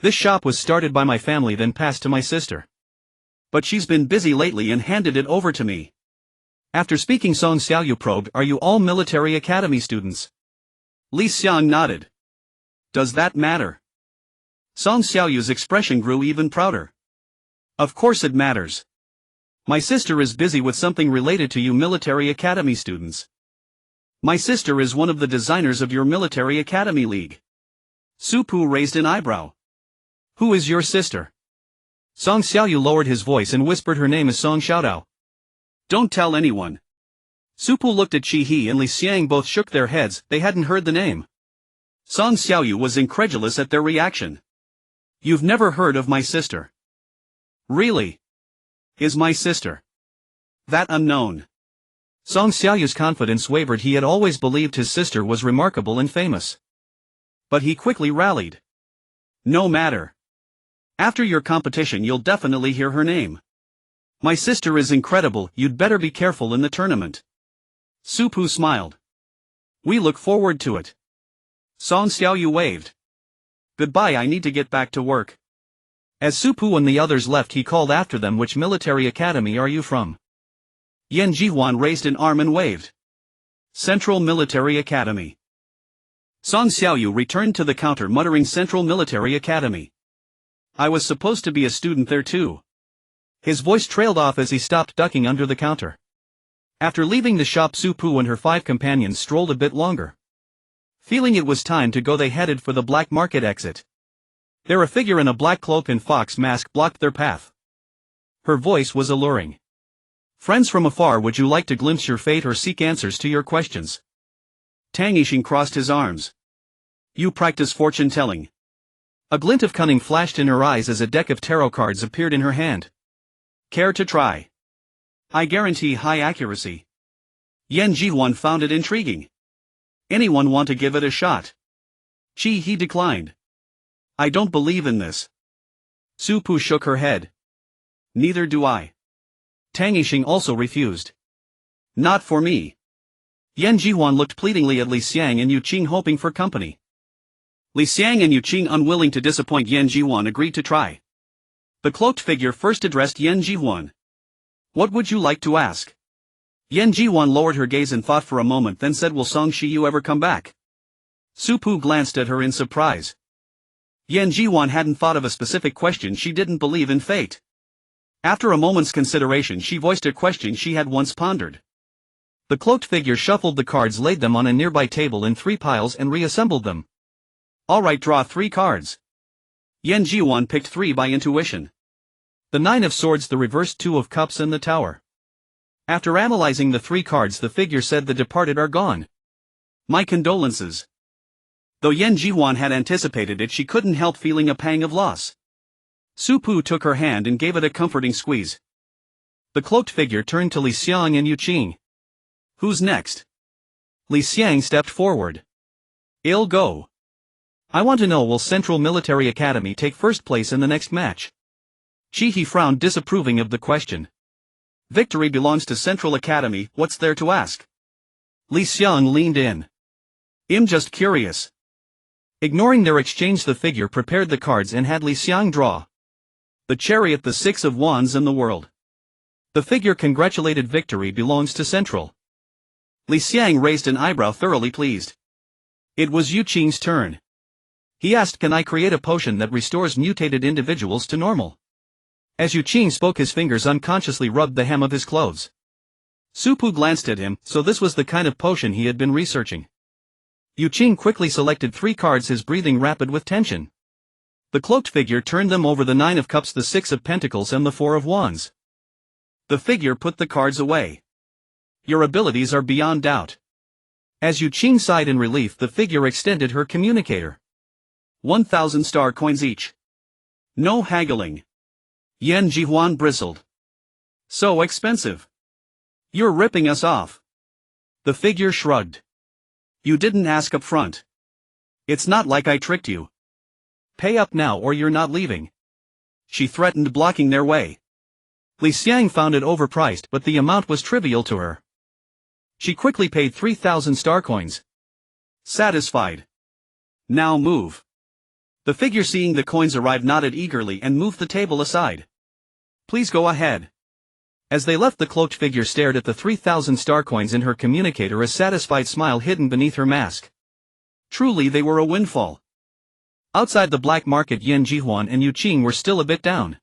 This shop was started by my family, then passed to my sister. But she's been busy lately and handed it over to me. After speaking, Song Xiaoyu probed, are you all military academy students? Li Xiang nodded. Does that matter? Song Xiaoyu's expression grew even prouder. Of course it matters. My sister is busy with something related to you military academy students. My sister is one of the designers of your military academy league. Su Pu raised an eyebrow. Who is your sister? Song Xiaoyu lowered his voice and whispered, her name is Song Xiaodao. Don't tell anyone. Su Pu looked at Qi He and Li Xiang, both shook their heads, they hadn't heard the name. Song Xiaoyu was incredulous at their reaction. You've never heard of my sister? Really? Is my sister that unknown? Song Xiaoyu's confidence wavered. He had always believed his sister was remarkable and famous. But he quickly rallied. No matter. After your competition you'll definitely hear her name. My sister is incredible, you'd better be careful in the tournament. Su Pu smiled. We look forward to it. Song Xiaoyu waved. Goodbye, I need to get back to work. As Su Pu and the others left, he called after them, which military academy are you from? Yan Jihuan raised an arm and waved. Central Military Academy. Song Xiaoyu returned to the counter muttering, Central Military Academy. I was supposed to be a student there too. His voice trailed off as he stopped, ducking under the counter. After leaving the shop, Su Pu and her 5 companions strolled a bit longer. Feeling it was time to go, they headed for the black market exit. There, a figure in a black cloak and fox mask blocked their path. Her voice was alluring. Friends from afar, would you like to glimpse your fate or seek answers to your questions? Tang Yixing crossed his arms. You practice fortune telling. A glint of cunning flashed in her eyes as a deck of tarot cards appeared in her hand. Care to try? I guarantee high accuracy. Yan Jihuan found it intriguing. Anyone want to give it a shot? Qi He declined. I don't believe in this. Su Pu shook her head. Neither do I. Tang Yixing also refused. Not for me. Yan Jihuan looked pleadingly at Li Xiang and Yu Qing, hoping for company. Li Xiang and Yu Qing, unwilling to disappoint Yan Jihuan, agreed to try. The cloaked figure first addressed Yan Jihuan. What would you like to ask? Yan Jihuan lowered her gaze and thought for a moment, then said, will Song Shiyu ever come back? Su Pu glanced at her in surprise. Yan Jihuan hadn't thought of a specific question. She didn't believe in fate. After a moment's consideration, she voiced a question she had once pondered. The cloaked figure shuffled the cards, laid them on a nearby table in 3 piles and reassembled them. Alright, draw 3 cards. Yan Jihuan picked 3 by intuition. The 9 of swords, the reversed 2 of cups, and the tower. After analyzing the 3 cards, the figure said, the departed are gone. My condolences. Though Yan Jihuan had anticipated it, she couldn't help feeling a pang of loss. Su Pu took her hand and gave it a comforting squeeze. The cloaked figure turned to Li Xiang and Yu Qing. Who's next? Li Xiang stepped forward. I'll go. I want to know, will Central Military Academy take first place in the next match? Qi He frowned, disapproving of the question. Victory belongs to Central Academy, what's there to ask? Li Xiang leaned in. I'm just curious. Ignoring their exchange, the figure prepared the cards and had Li Xiang draw. The Chariot, the 6 of Wands, and the World. The figure congratulated, victory belongs to Central. Li Xiang raised an eyebrow, thoroughly pleased. It was Yu Qing's turn. He asked, can I create a potion that restores mutated individuals to normal? As Yu Qing spoke, his fingers unconsciously rubbed the hem of his clothes. Su Pu glanced at him, so this was the kind of potion he had been researching. Yu Qing quickly selected 3 cards, his breathing rapid with tension. The cloaked figure turned them over: the 9 of cups, the 6 of pentacles, and the 4 of wands. The figure put the cards away. Your abilities are beyond doubt. As Yu Qing sighed in relief, the figure extended her communicator. 1,000 star coins each. No haggling. Yan Jihuan bristled. So expensive. You're ripping us off. The figure shrugged. You didn't ask up front. It's not like I tricked you. Pay up now or you're not leaving. She threatened, blocking their way. Li Xiang found it overpriced, but the amount was trivial to her. She quickly paid 3,000 star coins. Satisfied. Now move. The figure, seeing the coins arrive, nodded eagerly and moved the table aside. Please go ahead. As they left, the cloaked figure stared at the 3,000 star coins in her communicator, a satisfied smile hidden beneath her mask. Truly they were a windfall. Outside the black market, Yan Jihuan and Yu Qing were still a bit down.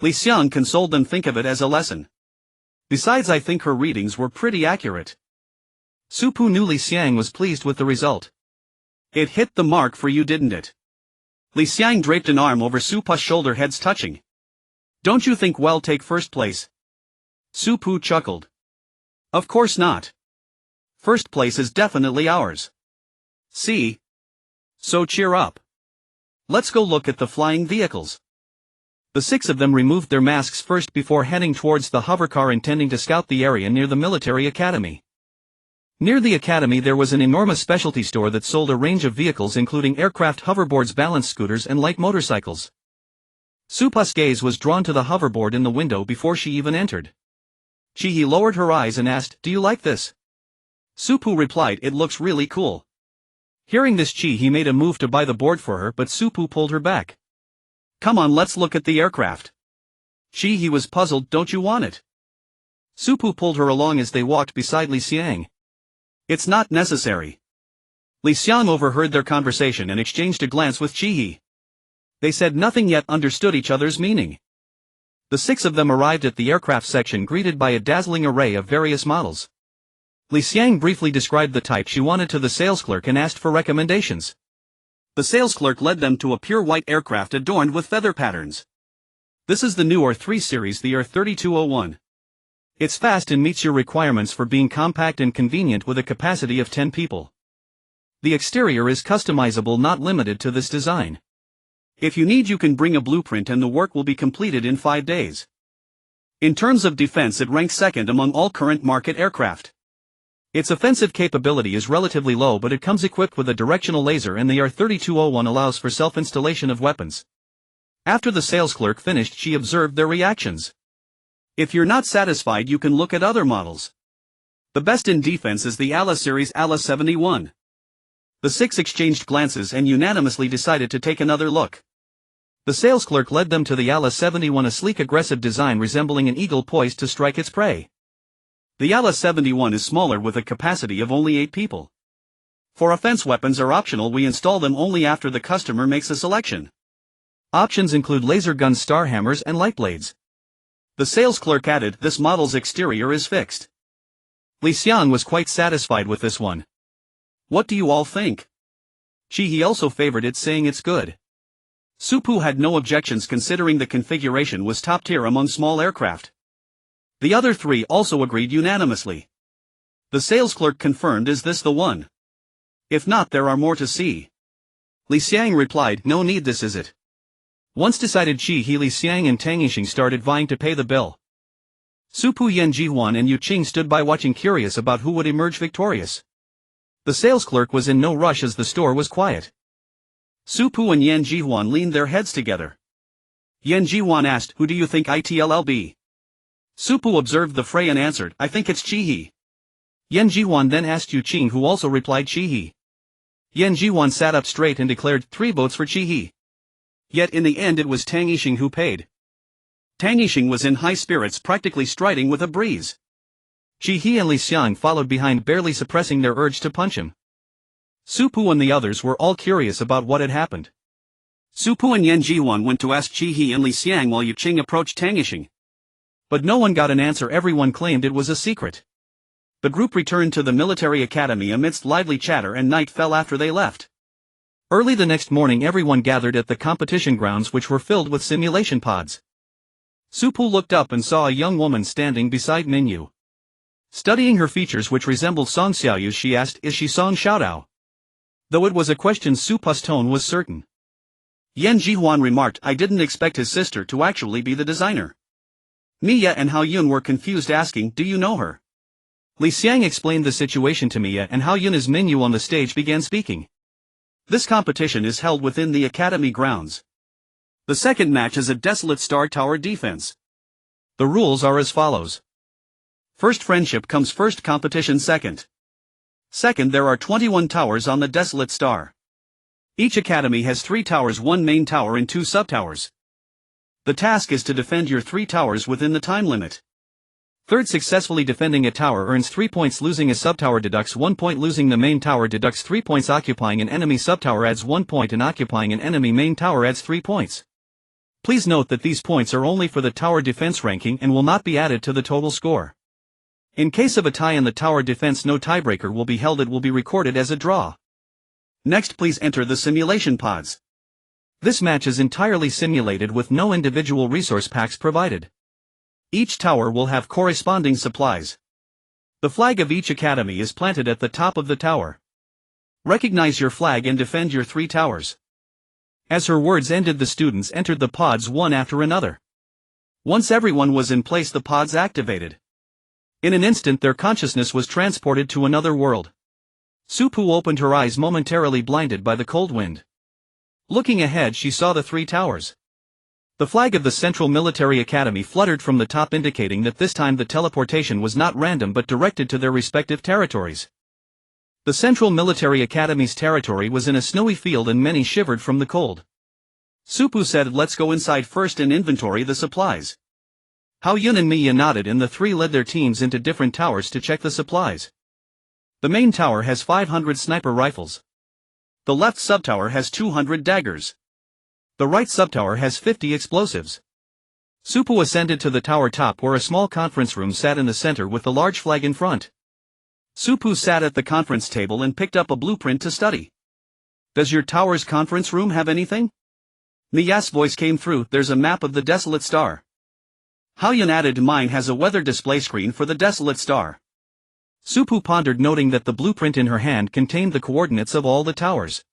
Li Xiang consoled them. Think of it as a lesson. Besides, I think her readings were pretty accurate. Su Pu knew Li Xiang was pleased with the result. It hit the mark for you, didn't it? Li Xiang draped an arm over Su Pu's shoulder, heads touching. Don't you think we'll take first place? Su Pu chuckled. Of course not. First place is definitely ours. See? So cheer up. Let's go look at the flying vehicles. The 6 of them removed their masks first before heading towards the hovercar, intending to scout the area near the military academy. Near the academy there was an enormous specialty store that sold a range of vehicles, including aircraft, hoverboards, balance scooters, and light motorcycles. Su Pu's gaze was drawn to the hoverboard in the window before she even entered. Chi-He lowered her eyes and asked, "Do you like this?" Su Pu replied, "It looks really cool." Hearing this, Chi-He made a move to buy the board for her, but Su Pu pulled her back. "Come on, let's look at the aircraft." Chi-He was puzzled. "Don't you want it?" Su Pu pulled her along as they walked beside Li Xiang. "It's not necessary." Li Xiang overheard their conversation and exchanged a glance with Chi-He. They said nothing yet understood each other's meaning. The 6 of them arrived at the aircraft section, greeted by a dazzling array of various models. Li Xiang briefly described the type she wanted to the sales clerk and asked for recommendations. The sales clerk led them to a pure white aircraft adorned with feather patterns. This is the new R3 series, the R3201. It's fast and meets your requirements for being compact and convenient with a capacity of 10 people. The exterior is customizable, not limited to this design. If you need, you can bring a blueprint and the work will be completed in 5 days. In terms of defense, it ranks second among all current market aircraft. Its offensive capability is relatively low, but it comes equipped with a directional laser, and the R3201 allows for self-installation of weapons. After the sales clerk finished, she observed their reactions. If you're not satisfied, you can look at other models. The best in defense is the ALA series, ALA 71. The 6 exchanged glances and unanimously decided to take another look. The sales clerk led them to the ALA 71, a sleek, aggressive design resembling an eagle poised to strike its prey. The ALA 71 is smaller with a capacity of only 8 people. For offense, weapons are optional. We install them only after the customer makes a selection. Options include laser guns, star hammers, and light blades. The sales clerk added, "This model's exterior is fixed." Li Xiang was quite satisfied with this one. "What do you all think?" Chi-He also favored it, saying it's good. Su Pu had no objections, considering the configuration was top tier among small aircraft. The other 3 also agreed unanimously. The sales clerk confirmed, "Is this the one? If not, there are more to see." Li Xiang replied, "No need, this is it." Once decided, Chi-He, Li Xiang, and Tang Yixing started vying to pay the bill. Su Pu, Yan Jihuan, and Yu Qing stood by watching, curious about who would emerge victorious. The sales clerk was in no rush as the store was quiet. Su Pu and Yan Jihuan leaned their heads together. Yan Jihuan asked, "Who do you think it'll be?" Su Pu observed the fray and answered, "I think it's Chi-He." Yan Jihuan then asked Yu Qing, who also replied Chi-He. Yan Jihuan sat up straight and declared, 3 votes for Chi-He. Yet in the end it was Tang Yixing who paid. Tang Yixing was in high spirits, practically striding with a breeze. Chi-He and Li Xiang followed behind, barely suppressing their urge to punch him. Su Pu and the others were all curious about what had happened. Su Pu and Yan Jihuan went to ask Qi He and Li Xiang while Yu Qing approached Tang Yixing. But no one got an answer. Everyone claimed it was a secret. The group returned to the military academy amidst lively chatter, and night fell after they left. Early the next morning everyone gathered at the competition grounds, which were filled with simulation pods. Su Pu looked up and saw a young woman standing beside Minyu. Studying her features, which resembled Song Xiaoyu's, she asked, "Is she Song Xiaodao?" Though it was a question, Su Pu's tone was certain. Yan Jihuan remarked, "I didn't expect his sister to actually be the designer." Mia and Hao Yun were confused, asking, "Do you know her?" Li Xiang explained the situation to Mia, and Hao Yun, as Minyu on the stage began speaking. This competition is held within the academy grounds. The second match is a desolate star tower defense. The rules are as follows. First, friendship comes first, competition second. Second, there are 21 towers on the desolate star. Each academy has 3 towers, 1 main tower and 2 sub-towers. The task is to defend your 3 towers within the time limit. Third, successfully defending a tower earns 3 points, losing a sub-tower deducts 1 point, losing the main tower deducts 3 points, occupying an enemy sub-tower adds 1 point, and occupying an enemy main tower adds 3 points. Please note that these points are only for the tower defense ranking and will not be added to the total score. In case of a tie in the tower defense, no tiebreaker will be held. It will be recorded as a draw. Next, please enter the simulation pods. This match is entirely simulated with no individual resource packs provided. Each tower will have corresponding supplies. The flag of each academy is planted at the top of the tower. Recognize your flag and defend your 3 towers. As her words ended, the students entered the pods one after another. Once everyone was in place, the pods activated. In an instant their consciousness was transported to another world. Su Pu opened her eyes, momentarily blinded by the cold wind. Looking ahead, she saw the 3 towers. The flag of the Central Military Academy fluttered from the top, indicating that this time the teleportation was not random but directed to their respective territories. The Central Military Academy's territory was in a snowy field, and many shivered from the cold. Su Pu said, "Let's go inside first and inventory the supplies." Hao Yun and Mia nodded, and the 3 led their teams into different towers to check the supplies. The main tower has 500 sniper rifles. The left sub-tower has 200 daggers. The right sub-tower has 50 explosives. Su Pu ascended to the tower top, where a small conference room sat in the center with the large flag in front. Su Pu sat at the conference table and picked up a blueprint to study. "Does your tower's conference room have anything?" Mia's voice came through. "There's a map of the desolate star." Hao Yun added, "Mine has a weather display screen for the desolate star." Su Pu pondered, noting that the blueprint in her hand contained the coordinates of all the towers.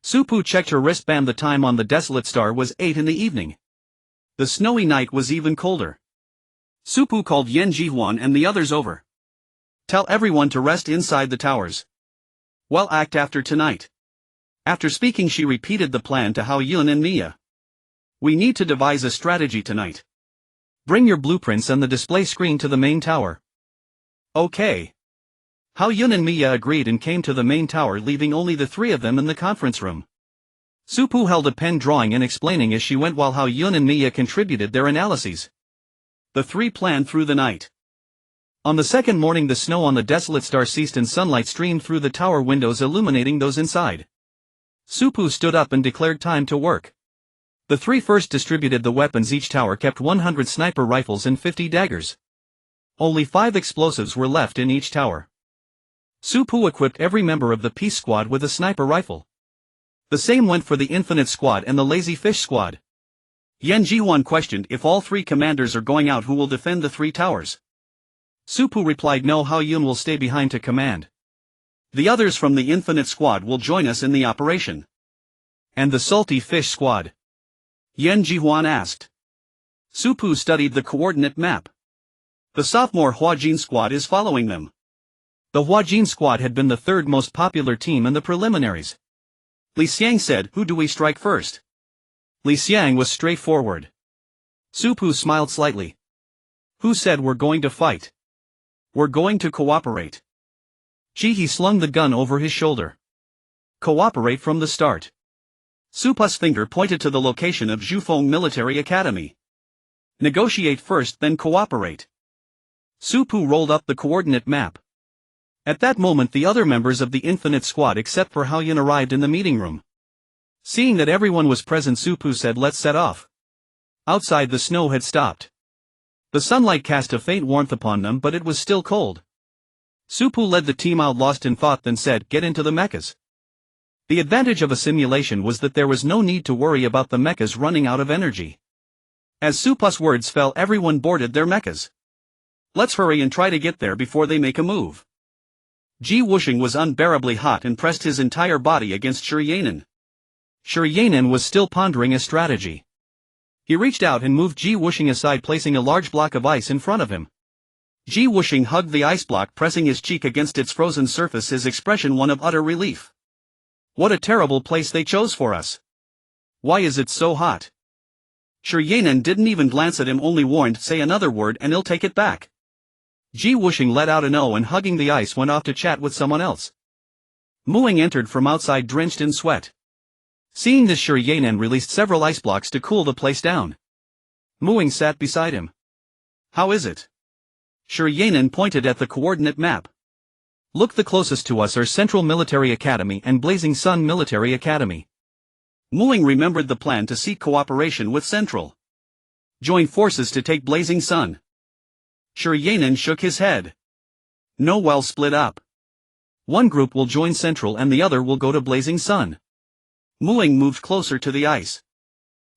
Su Pu checked her wristband. The time on the desolate star was 8 in the evening. The snowy night was even colder. Su Pu called Yan Jihuan and the others over. "Tell everyone to rest inside the towers. Well, act after tonight." After speaking, she repeated the plan to Hao Yun and Mia. "We need to devise a strategy tonight. Bring your blueprints and the display screen to the main tower." "Okay." Hao Yun and Mia agreed and came to the main tower, leaving only the 3 of them in the conference room. Su Pu held a pen, drawing and explaining as she went, while Hao Yun and Mia contributed their analyses. The 3 planned through the night. On the second morning, the snow on the desolate star ceased and sunlight streamed through the tower windows, illuminating those inside. Su Pu stood up and declared time to work. The 3 first distributed the weapons. Each tower kept 100 sniper rifles and 50 daggers. Only 5 explosives were left in each tower. Su Pu equipped every member of the Peace Squad with a sniper rifle. The same went for the Infinite Squad and the Lazy Fish Squad. Yan Jihuan questioned, "If all 3 commanders are going out, who will defend the 3 towers?" Su Pu replied, "No, Hao Yun will stay behind to command. The others from the Infinite Squad will join us in the operation." "And the Salty Fish Squad?" Yan Jihuan asked. Su Pu studied the coordinate map. The sophomore Huajin Squad is following them. The Huajin Squad had been the 3rd most popular team in the preliminaries. Li Xiang said, "Who do we strike first?" Li Xiang was straightforward. Su Pu smiled slightly. "Who said we're going to fight? We're going to cooperate." Qi He slung the gun over his shoulder. "Cooperate from the start." Su Pu's finger pointed to the location of Zhufeng Military Academy. "Negotiate first, then cooperate." Su Pu rolled up the coordinate map. At that moment, the other members of the Infinite Squad except for Hao Yun arrived in the meeting room. Seeing that everyone was present, Supu said, "Let's set off." Outside, the snow had stopped. The sunlight cast a faint warmth upon them, but it was still cold. Supu led the team out, lost in thought, then said, "Get into the mechas." The advantage of a simulation was that there was no need to worry about the mechas running out of energy. As Supu's words fell, everyone boarded their mechas. "Let's hurry and try to get there before they make a move." Ji Wuxing was unbearably hot and pressed his entire body against Shiryanen. Shiryanen was still pondering a strategy. He reached out and moved Ji Wuxing aside, placing a large block of ice in front of him. Ji Wuxing hugged the ice block, pressing his cheek against its frozen surface, his expression one of utter relief. "What a terrible place they chose for us. Why is it so hot?" Shiryanen didn't even glance at him, only warned, "Say another word and he'll take it back." Ji Wuxing let out an "oh" and, hugging the ice, went off to chat with someone else. Muing entered from outside, drenched in sweat. Seeing this, Shiryanen released several ice blocks to cool the place down. Muing sat beside him. "How is it?" Shiryanen pointed at the coordinate map. "Look, the closest to us are Central Military Academy and Blazing Sun Military Academy." Muing remembered the plan to seek cooperation with Central. Join forces to take Blazing Sun. Shiryanen shook his head. "No, well, split up. One group will join Central and the other will go to Blazing Sun." Muing moved closer to the ice.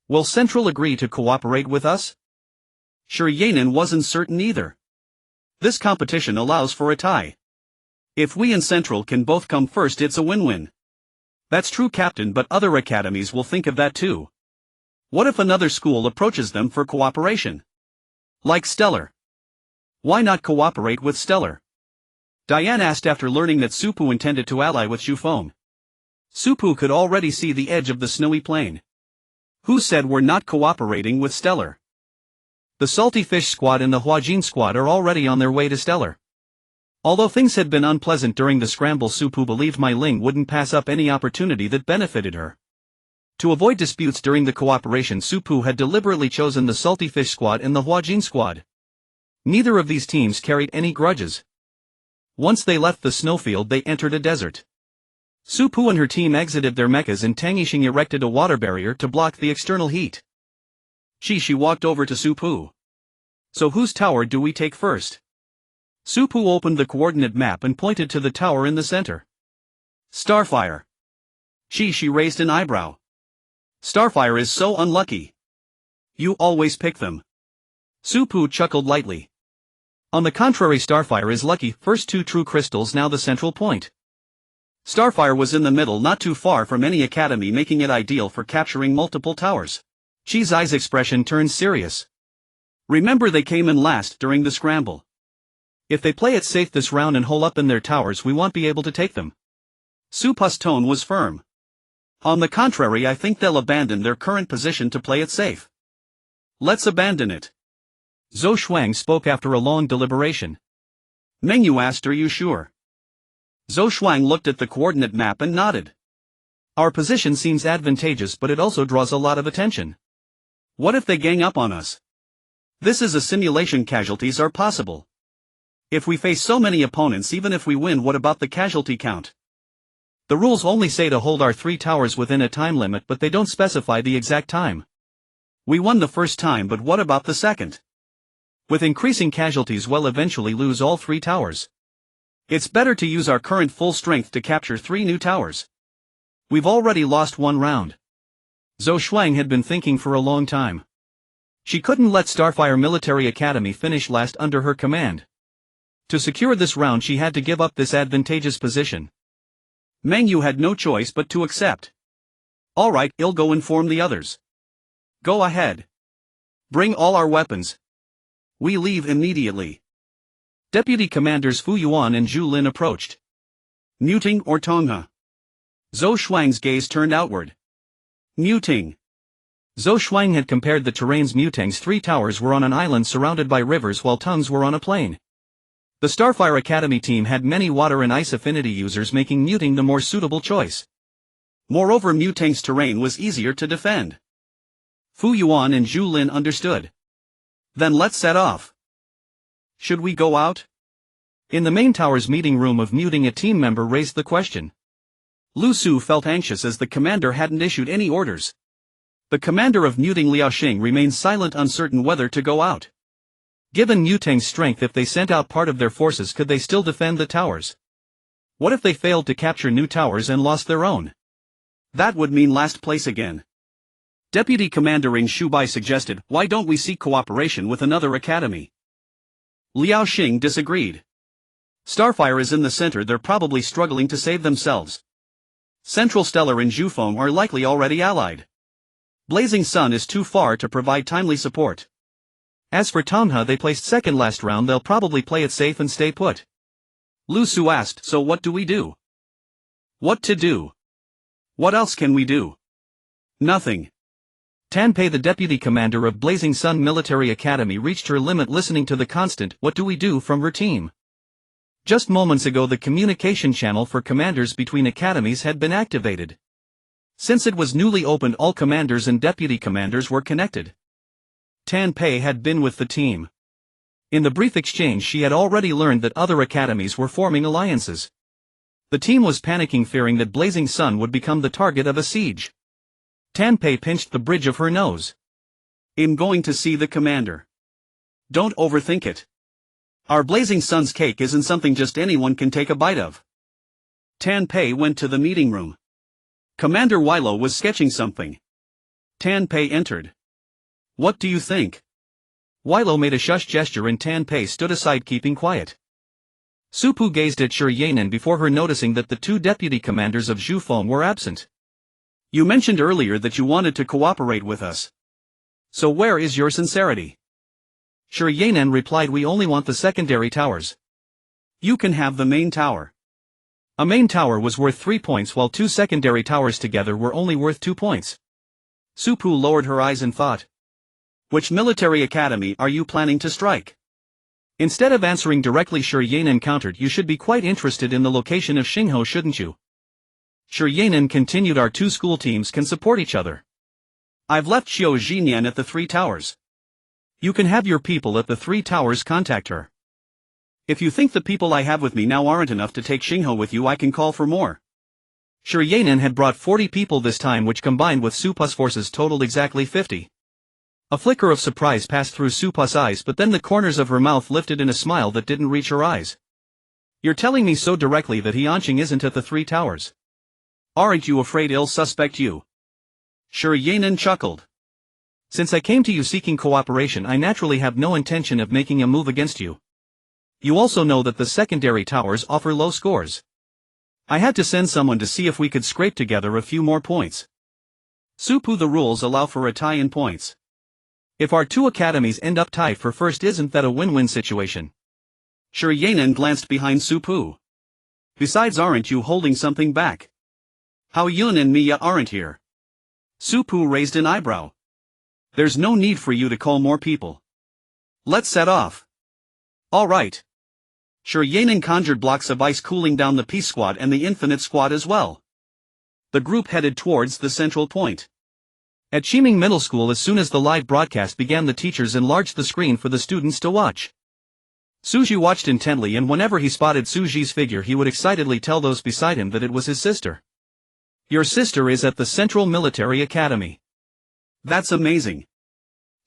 "Will Central agree to cooperate with us?" Shiryanen wasn't certain either. This competition allows for a tie. If we and Central can both come first, it's a win-win. "That's true, Captain, but other academies will think of that too. What if another school approaches them for cooperation? Like Stellar. Why not cooperate with Stellar?" Diane asked after learning that Supu intended to ally with Shufeng. Supu could already see the edge of the snowy plain. "Who said we're not cooperating with Stellar? The Salty Fish Squad and the Huajin Squad are already on their way to Stellar." Although things had been unpleasant during the scramble, Supu believed Mai Ling wouldn't pass up any opportunity that benefited her. To avoid disputes during the cooperation, Supu had deliberately chosen the Salty Fish Squad and the Huajin Squad. Neither of these teams carried any grudges. Once they left the snowfield, they entered a desert. Supu and her team exited their mechas and Tang Yixing erected a water barrier to block the external heat. She walked over to Supu. "So whose tower do we take first?" Supu opened the coordinate map and pointed to the tower in the center. "Starfire." She raised an eyebrow. "Starfire is so unlucky. You always pick them." Supu chuckled lightly. "On the contrary, Starfire is lucky. First two true crystals, now the central point." Starfire was in the middle, not too far from any academy, making it ideal for capturing multiple towers. Chi's eyes expression turned serious. "Remember, they came in last during the scramble. If they play it safe this round and hole up in their towers, we won't be able to take them." Supu's tone was firm. "On the contrary, I think they'll abandon their current position to play it safe." "Let's abandon it." Zhou Shuang spoke after a long deliberation. Mengyu asked, "Are you sure?" Zhou Shuang looked at the coordinate map and nodded. "Our position seems advantageous, but it also draws a lot of attention. What if they gang up on us? This is a simulation, casualties are possible. If we face so many opponents, even if we win, what about the casualty count? The rules only say to hold our 3 towers within a time limit, but they don't specify the exact time. We won the first time, but what about the second? With increasing casualties, we'll eventually lose all 3 towers. It's better to use our current full strength to capture 3 new towers. We've already lost 1 round." Zhou Shuang had been thinking for a long time. She couldn't let Starfire Military Academy finish last under her command. To secure this round, she had to give up this advantageous position. Mengyu had no choice but to accept. "All right, I'll go inform the others." "Go ahead. Bring all our weapons. We leave immediately." Deputy Commanders Fu Yuan and Zhu Lin approached. "Muting or Tongha?" Zhou Shuang's gaze turned outward. "Muting." Zhou Shuang had compared the terrains. Mutang's 3 towers were on an island surrounded by rivers, while Tung's were on a plain. The Starfire Academy team had many water and ice affinity users, making Muting the more suitable choice. Moreover, Mutang's terrain was easier to defend. Fu Yuan and Zhu Lin understood. "Then let's set off." "Should we go out?" In the main tower's meeting room of Muting, a team member raised the question. Lu Su felt anxious as the commander hadn't issued any orders. The commander of Muting Liaoxing remained silent, uncertain whether to go out. Given Mutang's strength, if they sent out part of their forces, could they still defend the towers? What if they failed to capture new towers and lost their own? That would mean last place again. Deputy Commander Ing Shubai suggested, why don't we seek cooperation with another academy? Liaoxing disagreed. Starfire is in the center, they're probably struggling to save themselves. Central Stellar and Zhufeng are likely already allied. Blazing Sun is too far to provide timely support. As for Tonghe, they placed second last round, they'll probably play it safe and stay put. Lu Su asked, so what do we do? What to do? What else can we do? Nothing. Tan Pei, the deputy commander of Blazing Sun Military Academy, reached her limit listening to the constant "what do we do" from her team. Just moments ago the communication channel for commanders between academies had been activated. Since it was newly opened, all commanders and deputy commanders were connected. Tan Pei had been with the team. In the brief exchange she had already learned that other academies were forming alliances. The team was panicking, fearing that Blazing Sun would become the target of a siege. Tan Pei pinched the bridge of her nose. I'm going to see the commander. Don't overthink it. Our Blazing Sun's cake isn't something just anyone can take a bite of. Tan Pei went to the meeting room. Commander Weilo was sketching something. Tan Pei entered. What do you think? Weilo made a shush gesture and Tan Pei stood aside, keeping quiet. Su Pu gazed at Shi Yanan before her, noticing that the two deputy commanders of Zhufeng were absent. You mentioned earlier that you wanted to cooperate with us. So where is your sincerity? Shi Yanan replied, we only want the secondary towers. You can have the main tower. A main tower was worth 3 points while 2 secondary towers together were only worth 2 points. Su Pu lowered her eyes and thought. Which military academy are you planning to strike? Instead of answering directly, Shi Yanan countered, you should be quite interested in the location of Xinghe, shouldn't you? Shi Yanan continued, our two school teams can support each other. I've left Xiao Jinyan at the 3 towers. You can have your people at the 3 towers contact her. If you think the people I have with me now aren't enough to take Xinghe with you, I can call for more. Shi Yanan had brought 40 people this time, which combined with Su Pu's forces totaled exactly 50. A flicker of surprise passed through Su Pu's eyes, but then the corners of her mouth lifted in a smile that didn't reach her eyes. You're telling me so directly that Yanqing isn't at the 3 towers? Aren't you afraid I'll suspect you? Shi Yanan chuckled. Since I came to you seeking cooperation, I naturally have no intention of making a move against you. You also know that the secondary towers offer low scores. I had to send someone to see if we could scrape together a few more points. Su Pu, the rules allow for a tie in points. If our 2 academies end up tied for first, isn't that a win-win situation? Shi Yanan glanced behind Su Pu. Besides, aren't you holding something back? Hao Yun and Mia aren't here. Su Pu raised an eyebrow. There's no need for you to call more people. Let's set off. All right. Shi Yanan conjured blocks of ice, cooling down the Peace Squad and the Infinite Squad as well. The group headed towards the central point. At Qiming Middle School, as soon as the live broadcast began, the teachers enlarged the screen for the students to watch. Suji watched intently, and whenever he spotted Suji's figure, he would excitedly tell those beside him that it was his sister. Your sister is at the Central Military Academy. That's amazing.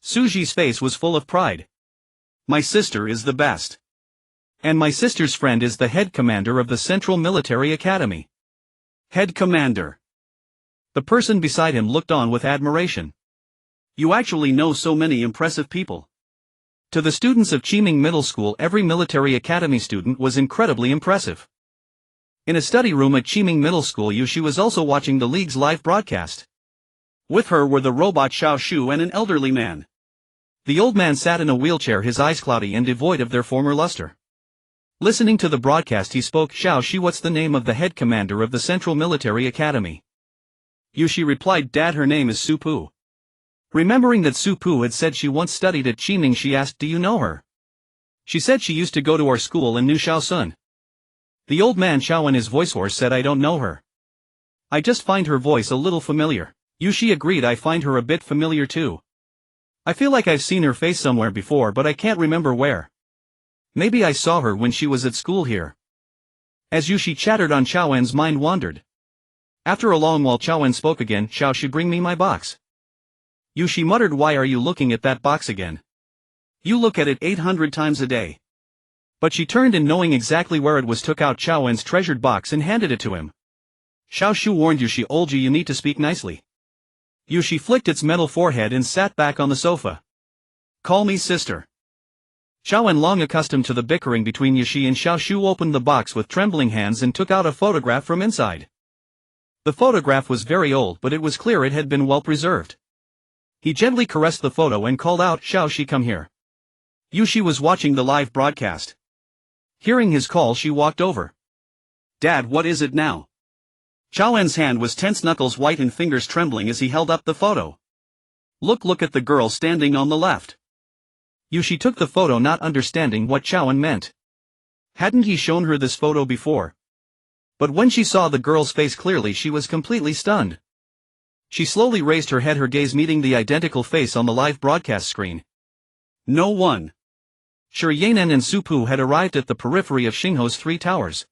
Suji's face was full of pride. My sister is the best. And my sister's friend is the head commander of the Central Military Academy. Head commander. The person beside him looked on with admiration. You actually know so many impressive people. To the students of Qiming Middle School, every military academy student was incredibly impressive. In a study room at Qiming Middle School, Yushi was also watching the league's live broadcast. With her were the robot Xiao Shu and an elderly man. The old man sat in a wheelchair, his eyes cloudy and devoid of their former luster. Listening to the broadcast, he spoke. Xiao Shu, what's the name of the head commander of the Central Military Academy? Yushi replied, Dad, her name is Su Pu. Remembering that Su Pu had said she once studied at Qiming, she asked, do you know her? She said she used to go to our school and knew Xiao Sun. The old man Xiao, in his voice hoarse, said, I don't know her. I just find her voice a little familiar. Yushi agreed, I find her a bit familiar too. I feel like I've seen her face somewhere before, but I can't remember where. Maybe I saw her when she was at school here. As Yushi chattered on, Xiaowen's mind wandered. After a long while Chow En spoke again. Shall she bring me my box? She muttered. Why are you looking at that box again? You look at it 800 times a day. But she turned and knowing exactly where it was took out Chow En's treasured box and handed it to him. Xiao Shu warned you. She old you need to speak nicely. She flicked its metal forehead and sat back on the sofa. Call me sister. Chow En, long accustomed to the bickering between Yushi and Xiao Shu, opened the box with trembling hands and took out a photograph from inside. The photograph was very old, but it was clear it had been well preserved. He gently caressed the photo and called out, Xiao Shi, come here. Yushi was watching the live broadcast. Hearing his call, she walked over. Dad, what is it now? Chow En's hand was tense, knuckles white and fingers trembling as he held up the photo. Look at the girl standing on the left. Yushi took the photo, not understanding what Chow En meant. Hadn't he shown her this photo before? But when she saw the girl's face clearly, she was completely stunned. She slowly raised her head, her gaze meeting the identical face on the live broadcast screen. No one. Shi Yanen and Su Pu had arrived at the periphery of Xingho's 3 towers.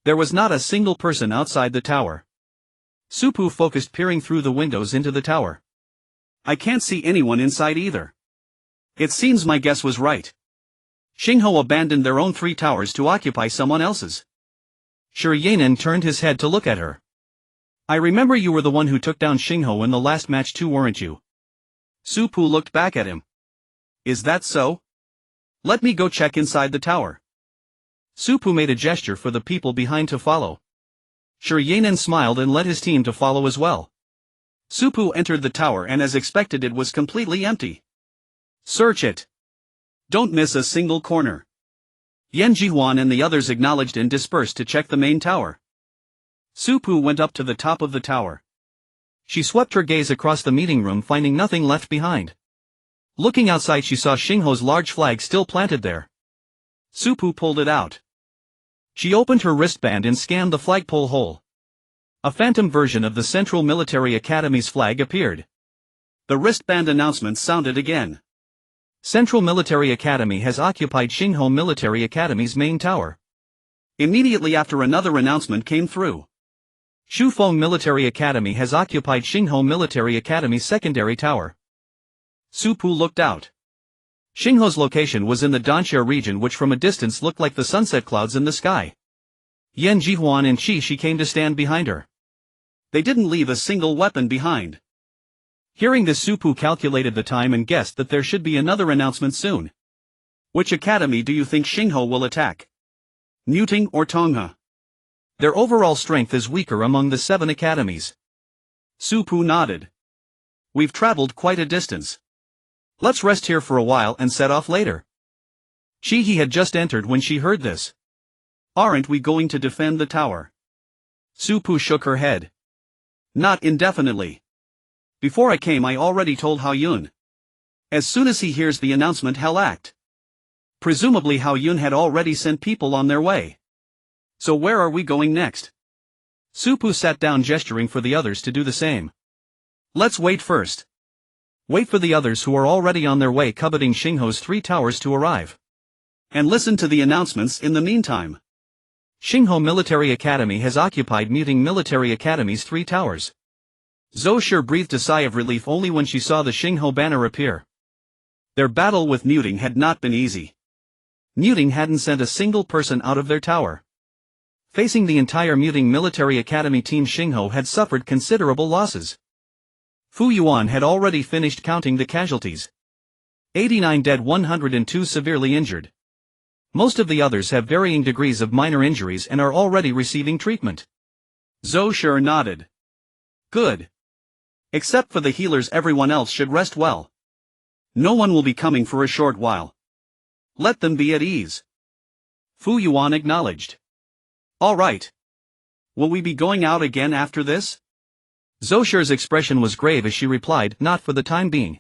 There was not a single person outside the tower. Su Pu focused, peering through the windows into the tower. I can't see anyone inside either. It seems my guess was right. Xingho abandoned their own 3 towers to occupy someone else's. Shi Yanen turned his head to look at her. I remember you were the one who took down Xingho in the last match too, weren't you? Su Pu looked back at him. Is that so? Let me go check inside the tower. Su Pu made a gesture for the people behind to follow. Shi Yanen smiled and led his team to follow as well. Su Pu entered the tower and as expected it was completely empty. Search it. Don't miss a single corner. Yan Jihuan and the others acknowledged and dispersed to check the main tower. Su Pu went up to the top of the tower. She swept her gaze across the meeting room, finding nothing left behind. Looking outside, she saw Xingho's large flag still planted there. Su Pu pulled it out. She opened her wristband and scanned the flagpole hole. A phantom version of the Central Military Academy's flag appeared. The wristband announcement sounded again. Central Military Academy has occupied Xingho Military Academy's main tower. Immediately after, another announcement came through. Shufeng Military Academy has occupied Xingho Military Academy's secondary tower. Su Pu looked out. Xingho's location was in the Danxia region, which from a distance looked like the sunset clouds in the sky. Yan Jihuan and Qi Shi came to stand behind her. They didn't leave a single weapon behind. Hearing this, Su Pu calculated the time and guessed that there should be another announcement soon. Which academy do you think Xingho will attack? Muting or Tongha? Their overall strength is weaker among the 7 academies. Su Pu nodded. We've traveled quite a distance. Let's rest here for a while and set off later. Qi He had just entered when she heard this. Aren't we going to defend the tower? Su Pu shook her head. Not indefinitely. Before I came I already told Hao Yun. As soon as he hears the announcement he'll act. Presumably Hao Yun had already sent people on their way. So where are we going next? Su Pu sat down, gesturing for the others to do the same. Let's wait first. Wait for the others who are already on their way, coveting Xingho's 3 towers to arrive. And listen to the announcements in the meantime. Xingho Military Academy has occupied Muting Military Academy's 3 towers. Zhou Shi breathed a sigh of relief only when she saw the Xingho banner appear. Their battle with Muting had not been easy. Muting hadn't sent a single person out of their tower. Facing the entire Muting Military Academy team, Xingho had suffered considerable losses. Fu Yuan had already finished counting the casualties. 89 dead, 102 severely injured. Most of the others have varying degrees of minor injuries and are already receiving treatment. Zhou Shi nodded. Good. Except for the healers, everyone else should rest well. No one will be coming for a short while. Let them be at ease. Fu Yuan acknowledged. All right. Will we be going out again after this? Zhou Shi's expression was grave as she replied, not for the time being.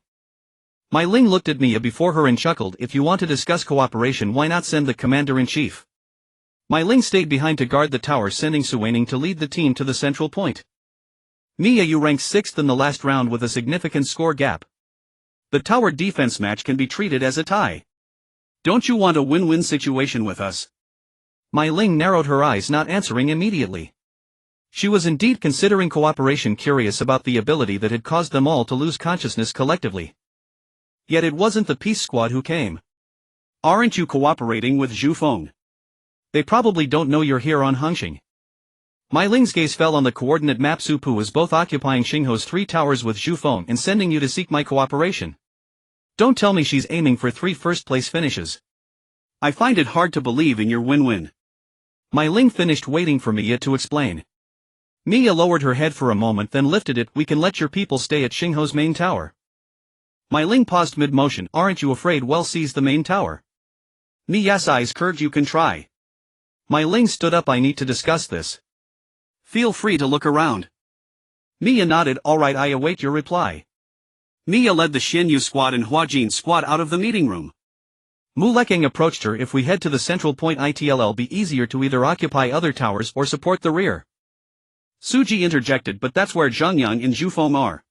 Mai Ling looked at Mia before her and chuckled. If you want to discuss cooperation, why not send the commander-in-chief? Mai Ling stayed behind to guard the tower, sending Su Weining to lead the team to the central point. Mia, you ranked 6th in the last round with a significant score gap. The tower defense match can be treated as a tie. Don't you want a win-win situation with us? Mai Ling narrowed her eyes, not answering immediately. She was indeed considering cooperation, curious about the ability that had caused them all to lose consciousness collectively. Yet it wasn't the peace squad who came. Aren't you cooperating with Zhu Feng? They probably don't know you're here on Hengqin. My Ling's gaze fell on the coordinate map. Su Pu is both occupying Xingho's 3 towers with Zhu Feng and sending you to seek my cooperation. Don't tell me she's aiming for 3 first-place finishes. I find it hard to believe in your win-win. My Ling finished waiting for Mia to explain. Mia lowered her head for a moment, then lifted it. We can let your people stay at Xingho's main tower. My Ling paused mid-motion. Aren't you afraid we'll seize the main tower? Mia's eyes curved. You can try. My Ling stood up. I need to discuss this. Feel free to look around. Mia nodded. All right, I await your reply. Mia led the Xinyu squad and Huajin squad out of the meeting room. Mu Lekang approached her. If we head to the central point, it'll be easier to either occupy other towers or support the rear. Suji interjected, but that's where Zhengyang and Zhu Feng are.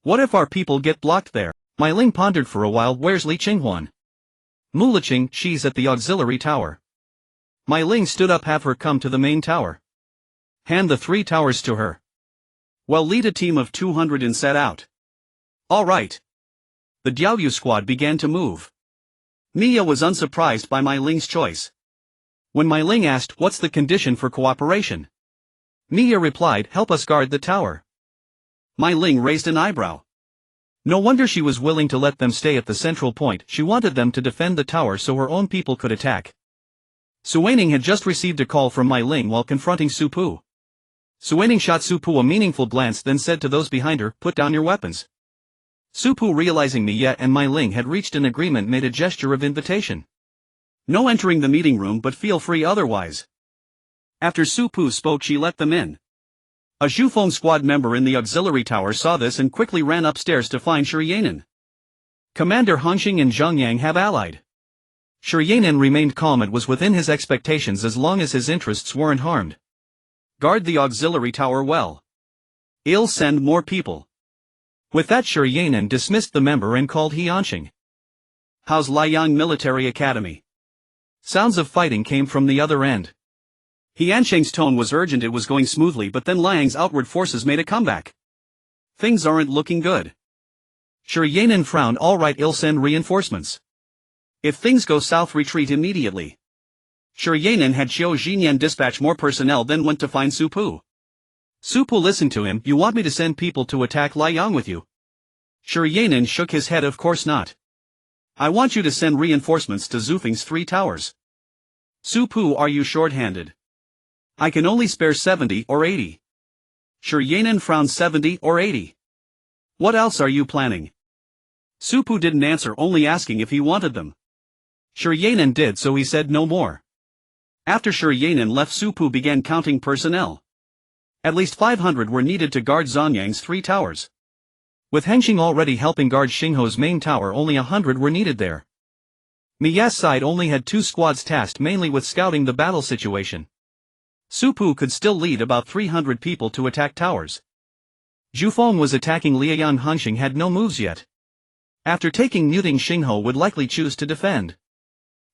What if our people get blocked there? My Ling pondered for a while. Where's Li Qinghuan? Mu Liqing, she's at the auxiliary tower. My Ling stood up. Have her come to the main tower. Hand the 3 towers to her. Well, lead a team of 200 and set out. All right. The Diaoyu squad began to move. Mia was unsurprised by My Ling's choice. When My Ling asked, what's the condition for cooperation? Mia replied, help us guard the tower. My Ling raised an eyebrow. No wonder she was willing to let them stay at the central point. She wanted them to defend the tower so her own people could attack. Su Weining had just received a call from My Ling while confronting Su Pu. Su Weining shot Su Pu a meaningful glance, then said to those behind her, put down your weapons. Su Pu, realizing Mia and My Ling had reached an agreement, made a gesture of invitation. No entering the meeting room, but feel free otherwise. After Su Pu spoke, she let them in. A Zhu Feng squad member in the auxiliary tower saw this and quickly ran upstairs to find Shi Yanan. Commander Hengqin and Zhang Yang have allied. Shi Yanan remained calm. It was within his expectations as long as his interests weren't harmed. Guard the auxiliary tower well. I'll send more people. With that, Shi Yanan dismissed the member and called He Anqing. How's Liang Military Academy? Sounds of fighting came from the other end. He Anqing's tone was urgent. It was going smoothly, but then Liang's outward forces made a comeback. Things aren't looking good. Shi Yanan frowned. All right, I'll send reinforcements. If things go south, retreat immediately. Shi Yanan had Xiao Xinyan dispatch more personnel, then went to find Su Pu. Su Pu listened to him. You want me to send people to attack Liang with you? Shi Yanan shook his head. Of course not. I want you to send reinforcements to Zufeng's 3 towers. Su Pu, are you short-handed? I can only spare 70 or 80. Shi Yanan frowned. 70 or 80. What else are you planning? Su Pu didn't answer, only asking if he wanted them. Shi Yanan did, so he said no more. After Shi Yanan left, Su Pu began counting personnel. At least 500 were needed to guard Zhanyang's 3 towers. With Hengqin already helping guard Xingho's main tower, only 100 were needed there. Mia's side only had 2 squads tasked mainly with scouting the battle situation. Su Pu could still lead about 300 people to attack towers. Zhu Feng was attacking Liang. Hengqin had no moves yet. After taking Muting, Xingho would likely choose to defend.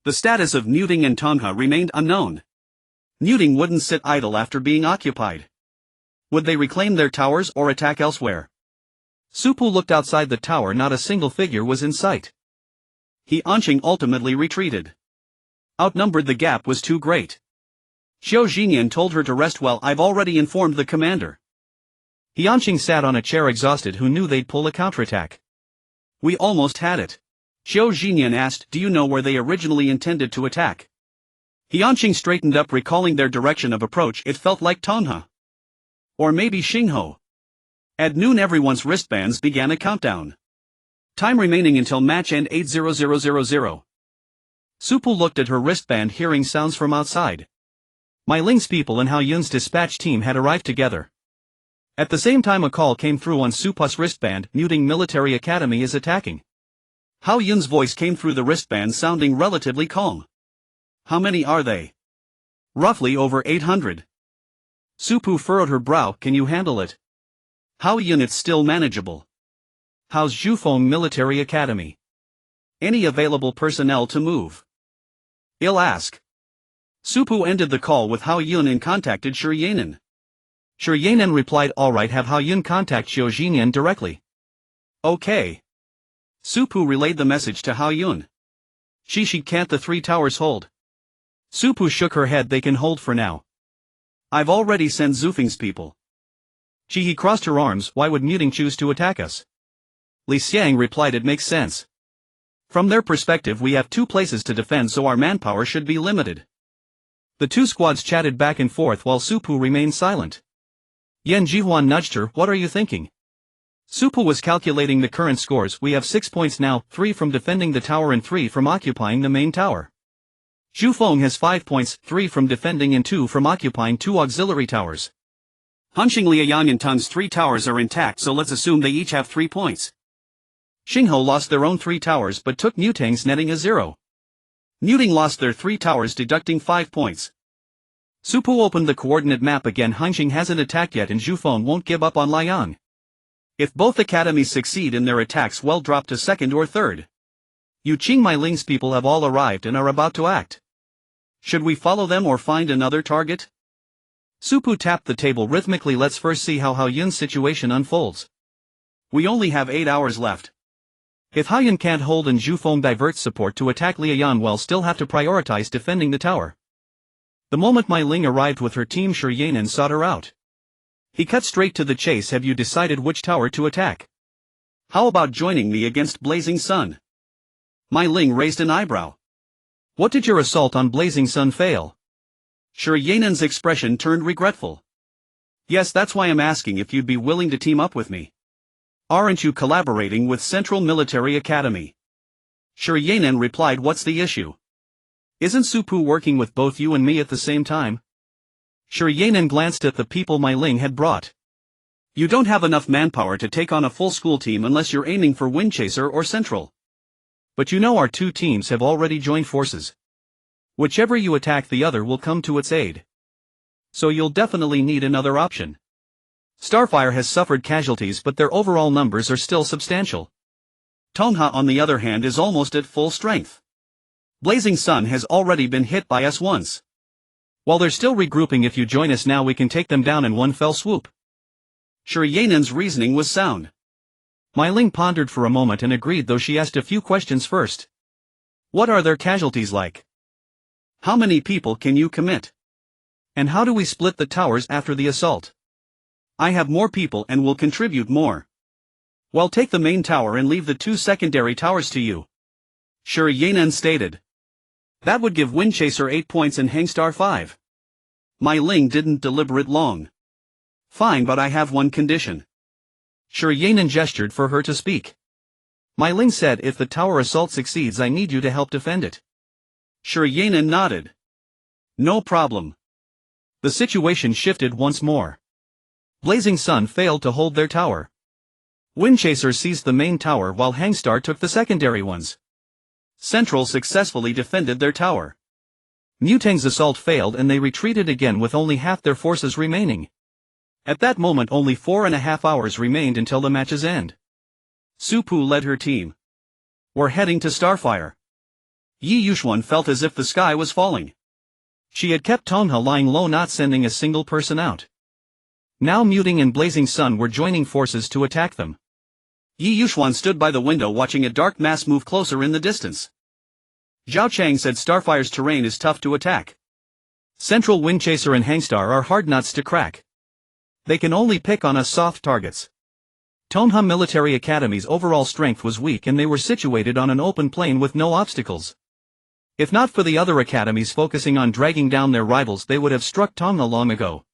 The status of Muting and Tongha remained unknown. Muting wouldn't sit idle after being occupied. Would they reclaim their towers or attack elsewhere? Su Pu looked outside the tower. Not a single figure was in sight. He Anqing ultimately retreated. Outnumbered, the gap was too great. Xiao Xinyan told her to rest well. I've already informed the commander. He Anqing sat on a chair exhausted. Who knew they'd pull a counterattack? We almost had it. Xiao Xinyan asked, do you know where they originally intended to attack? He Anqing straightened up, recalling their direction of approach. It felt like Tongha. Or maybe Xingho. At noon, everyone's wristbands began a countdown. Time remaining until match end 8:00:00. Su Pu looked at her wristband, hearing sounds from outside. My Ling's people and Hao Yun's dispatch team had arrived together. At the same time, a call came through on Su Pu's wristband. Muting Military Academy is attacking. Hao Yun's voice came through the wristband, sounding relatively calm. How many are they? Roughly over 800. Su Pu furrowed her brow. Can you handle it? Hao Yun, it's still manageable. How's Zhu Feng Military Academy? Any available personnel to move? I'll ask. Su Pu ended the call with Hao Yun and contacted Shi Yanan. Shi Yanan replied, alright, have Hao Yun contact Xiao Jinyan directly. Okay. Su Pu relayed the message to Hao Yun. She can't the 3 towers hold? Su Pu shook her head, they can hold for now. I've already sent Zufeng's people. He crossed her arms, why would Muting choose to attack us? Li Xiang replied, it makes sense. From their perspective we have 2 places to defend, so our manpower should be limited. The 2 squads chatted back and forth while Su Pu remained silent. Yan Jihuan nudged her, what are you thinking? Su Pu was calculating the current scores, we have 6 points now, 3 from defending the tower and 3 from occupying the main tower. Zhu Feng has 5 points, 3 from defending and 2 from occupying 2 auxiliary towers. Hunching Liuyang and Tung's 3 towers are intact, so let's assume they each have 3 points. Xingho lost their own 3 towers but took Mutang's, netting a 0. Muting lost their 3 towers, deducting 5 points. Su Pu opened the coordinate map again. Hanxing hasn't attacked yet and Zhu Feng won't give up on Liuyang. If both academies succeed in their attacks, well, drop to 2nd or 3rd. Yu Qing Mai Ling's people have all arrived and are about to act. Should we follow them or find another target? Su Pu tapped the table rhythmically. Let's first see how Hao Yun's situation unfolds. We only have 8 hours left. If Hao Yun can't hold and Zhu Feng diverts support to attack Liuyang, we'll still have to prioritize defending the tower. The moment Mai Ling arrived with her team, Shi Yanan sought her out. He cut straight to the chase. Have you decided which tower to attack? How about joining me against Blazing Sun? Mai Ling raised an eyebrow. What did your assault on Blazing Sun fail? Shi Yanan's expression turned regretful. Yes, that's why I'm asking if you'd be willing to team up with me. Aren't you collaborating with Central Military Academy? Shi Yanan replied, what's the issue? Isn't Su Pu working with both you and me at the same time? Shi Yanan glanced at the people Mai Ling had brought. You don't have enough manpower to take on a full school team unless you're aiming for Windchaser or Central. But you know our 2 teams have already joined forces. Whichever you attack, the other will come to its aid. So you'll definitely need another option. Starfire has suffered casualties but their overall numbers are still substantial. Tongha on the other hand is almost at full strength. Blazing Sun has already been hit by us once. While they're still regrouping, if you join us now we can take them down in one fell swoop. Shi Yanan's reasoning was sound. Mai Ling pondered for a moment and agreed, though she asked a few questions first. What are their casualties like? How many people can you commit? And how do we split the towers after the assault? I have more people and will contribute more. Well, take the main tower and leave the 2 secondary towers to you. Shi Yanan stated. That would give Windchaser 8 points and Hangstar 5. Mai Ling didn't deliberate long. Fine, but I have one condition. Shi Yanan gestured for her to speak. Mai Ling said, if the tower assault succeeds, I need you to help defend it. Shi Yanan nodded. No problem. The situation shifted once more. Blazing Sun failed to hold their tower. Windchaser seized the main tower while Hangstar took the secondary ones. Central successfully defended their tower. Mutang's assault failed and they retreated again with only half their forces remaining. At that moment only 4.5 hours remained until the match's end. Su Pu led her team. We're heading to Starfire. Yi Yuxuan felt as if the sky was falling. She had kept Tongha lying low, not sending a single person out. Now Muting and Blazing Sun were joining forces to attack them. Yi Yuxuan stood by the window watching a dark mass move closer in the distance. Zhao Chang said Starfire's terrain is tough to attack. Central, Windchaser and Hangstar are hard nuts to crack. They can only pick on us soft targets. Tongha Military Academy's overall strength was weak and they were situated on an open plain with no obstacles. If not for the other academies focusing on dragging down their rivals, they would have struck Tongha long ago.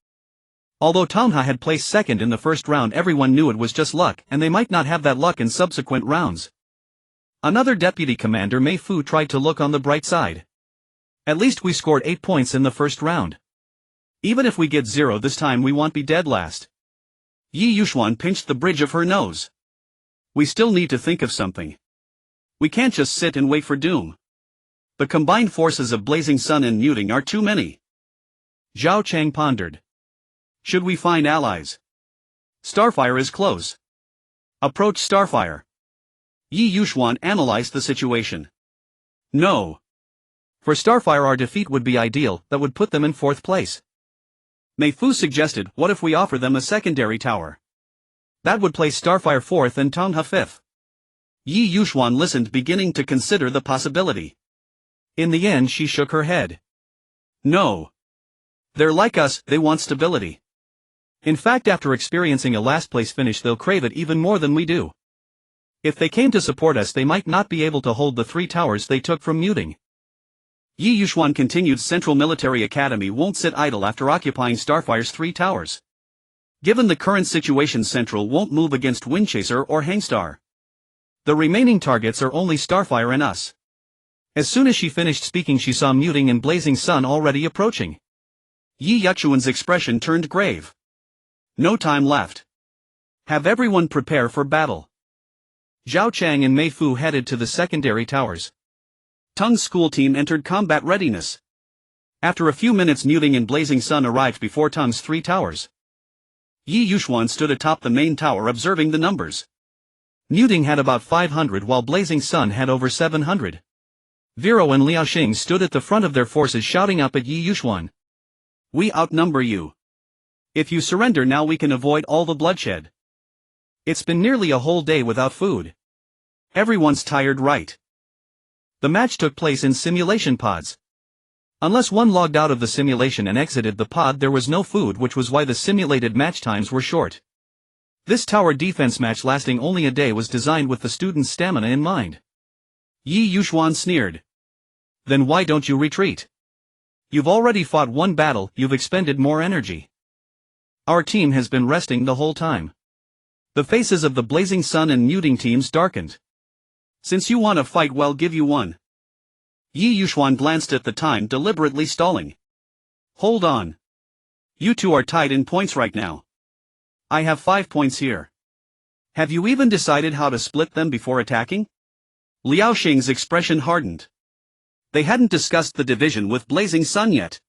Although Tongha had placed 2nd in the first round, everyone knew it was just luck, and they might not have that luck in subsequent rounds. Another deputy commander, Mei Fu, tried to look on the bright side. At least we scored 8 points in the first round. Even if we get 0 this time, we won't be dead last. Yi Yuxuan pinched the bridge of her nose. We still need to think of something. We can't just sit and wait for doom. The combined forces of Blazing Sun and Muting are too many. Zhao Chang pondered. Should we find allies? Starfire is close. Approach Starfire. Yi Yuxuan analyzed the situation. No. For Starfire our defeat would be ideal, that would put them in 4th place. Mei Fu suggested, what if we offer them a secondary tower? That would place Starfire 4th and Tongha 5th. Yi Yuxuan listened, beginning to consider the possibility. In the end she shook her head. No. They're like us, they want stability. In fact, after experiencing a last-place finish they'll crave it even more than we do. If they came to support us they might not be able to hold the 3 towers they took from Muting. Yi Yuxuan continued, Central Military Academy won't sit idle after occupying Starfire's 3 towers. Given the current situation, Central won't move against Windchaser or Hangstar. The remaining targets are only Starfire and us. As soon as she finished speaking she saw Muting and Blazing Sun already approaching. Yi Yuxuan's expression turned grave. No time left. Have everyone prepare for battle. Zhao Chang and Mei Fu headed to the secondary towers. Tung's school team entered combat readiness. After a few minutes, Muting and Blazing Sun arrived before Tung's 3 towers. Yi Yuxuan stood atop the main tower observing the numbers. Muting had about 500 while Blazing Sun had over 700. Vero and Liaoxing stood at the front of their forces shouting up at Yi Yuxuan. We outnumber you. If you surrender now we can avoid all the bloodshed. It's been nearly a whole day without food. Everyone's tired, right? The match took place in simulation pods. Unless one logged out of the simulation and exited the pod there was no food, which was why the simulated match times were short. This tower defense match lasting only a day was designed with the students' stamina in mind. Yi Yuxuan sneered. Then why don't you retreat? You've already fought 1 battle, you've expended more energy. Our team has been resting the whole time. The faces of the Blazing Sun and Muting teams darkened. Since you want to fight, well, give you one. Yi Yuxuan glanced at the time, deliberately stalling. Hold on. You two are tied in points right now. I have 5 points here. Have you even decided how to split them before attacking? Liaoxing's expression hardened. They hadn't discussed the division with Blazing Sun yet.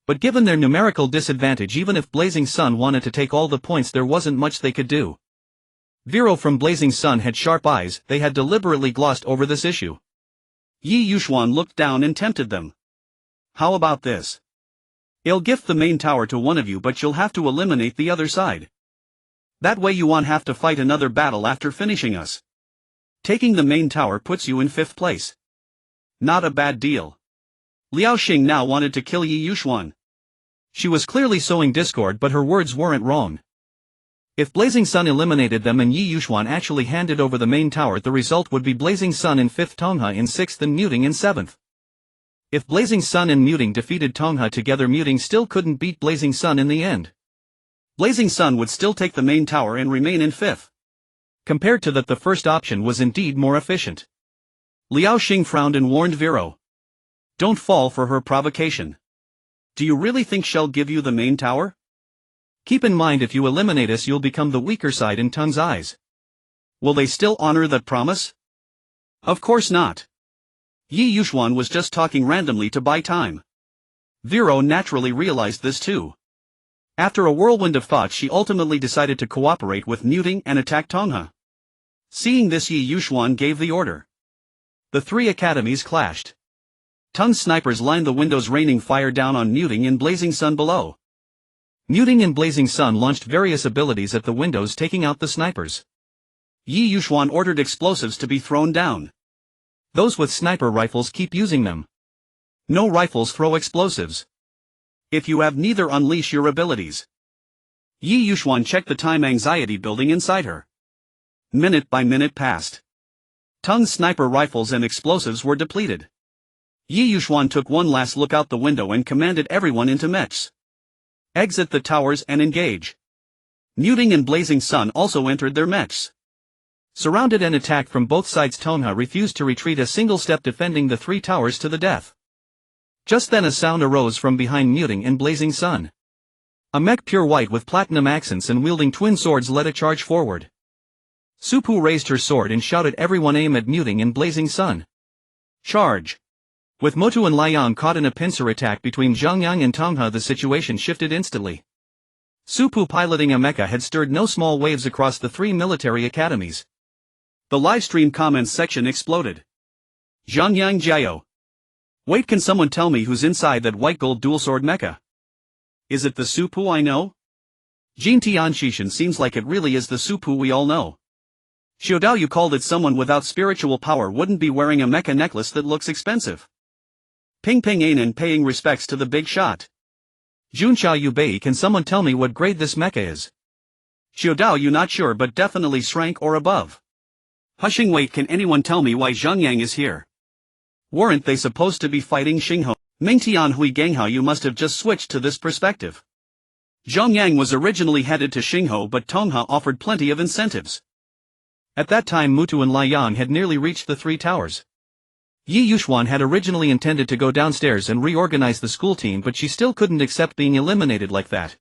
But given their numerical disadvantage, even if Blazing Sun wanted to take all the points there wasn't much they could do. Vero from Blazing Sun had sharp eyes, they had deliberately glossed over this issue. Yi Yuxuan looked down and tempted them. How about this? I'll gift the main tower to one of you, but you'll have to eliminate the other side. That way you won't have to fight another battle after finishing us. Taking the main tower puts you in 5th place. Not a bad deal. Liaoxing now wanted to kill Yi Yuxuan. She was clearly sowing discord, but her words weren't wrong. If Blazing Sun eliminated them and Yi Yuxuan actually handed over the main tower, the result would be Blazing Sun in 5th, Tongha in 6th and Muting in 7th. If Blazing Sun and Muting defeated Tongha together, Muting still couldn't beat Blazing Sun in the end. Blazing Sun would still take the main tower and remain in 5th. Compared to that, the first option was indeed more efficient. Liaoxing frowned and warned Vero. Don't fall for her provocation. Do you really think she'll give you the main tower? Keep in mind, if you eliminate us you'll become the weaker side in Tung's eyes. Will they still honor that promise? Of course not. Yi Yuxuan was just talking randomly to buy time. Vero naturally realized this too. After a whirlwind of thought she ultimately decided to cooperate with Muting and attack Tongha. Seeing this, Yi Yuxuan gave the order. The 3 academies clashed. Tung's snipers lined the windows, raining fire down on Muting and Blazing Sun below. Muting and Blazing Sun launched various abilities at the windows, taking out the snipers. Yi Yuxuan ordered explosives to be thrown down. Those with sniper rifles keep using them. No rifles throw explosives. If you have neither, unleash your abilities. Yi Yuxuan checked the time, anxiety building inside her. Minute by minute passed. Tung's sniper rifles and explosives were depleted. Yi Yuxuan took one last look out the window and commanded everyone into mechs. Exit the towers and engage. Muting and Blazing Sun also entered their mechs. Surrounded and attacked from both sides, Tongha refused to retreat a single step, defending the 3 towers to the death. Just then a sound arose from behind Muting and Blazing Sun. A mech pure white with platinum accents and wielding twin swords led a charge forward. Supu raised her sword and shouted, "Everyone aim at Muting and Blazing Sun. Charge!" With Motu and Liang caught in a pincer attack between Zhangyang and Tongha, the situation shifted instantly. Supu, piloting a mecha, had stirred no small waves across the 3 military academies. The livestream comments section exploded. Zhangyang Jiao. Wait, can someone tell me who's inside that white gold dual sword mecha? Is it the Su-Pu I know? Jin Tianshishan seems like it really is the Su-Pu we all know. Xiaodao, you called it someone without spiritual power wouldn't be wearing a mecha necklace that looks expensive. Ping Ping Anan paying respects to the big shot. Junxiao Yubei, can someone tell me what grade this mecha is? Xiaodao, you not sure but definitely rank or above. Hushing, wait, can anyone tell me why Zhang Yang is here? Weren't they supposed to be fighting Xingho? Mingtian Hui Ganghao, you must have just switched to this perspective. Zhang Yang was originally headed to Xingho, but Tongha offered plenty of incentives. At that time Mutu and Liang had nearly reached the 3 towers. Yi Yuxuan had originally intended to go downstairs and reorganize the school team, but she still couldn't accept being eliminated like that.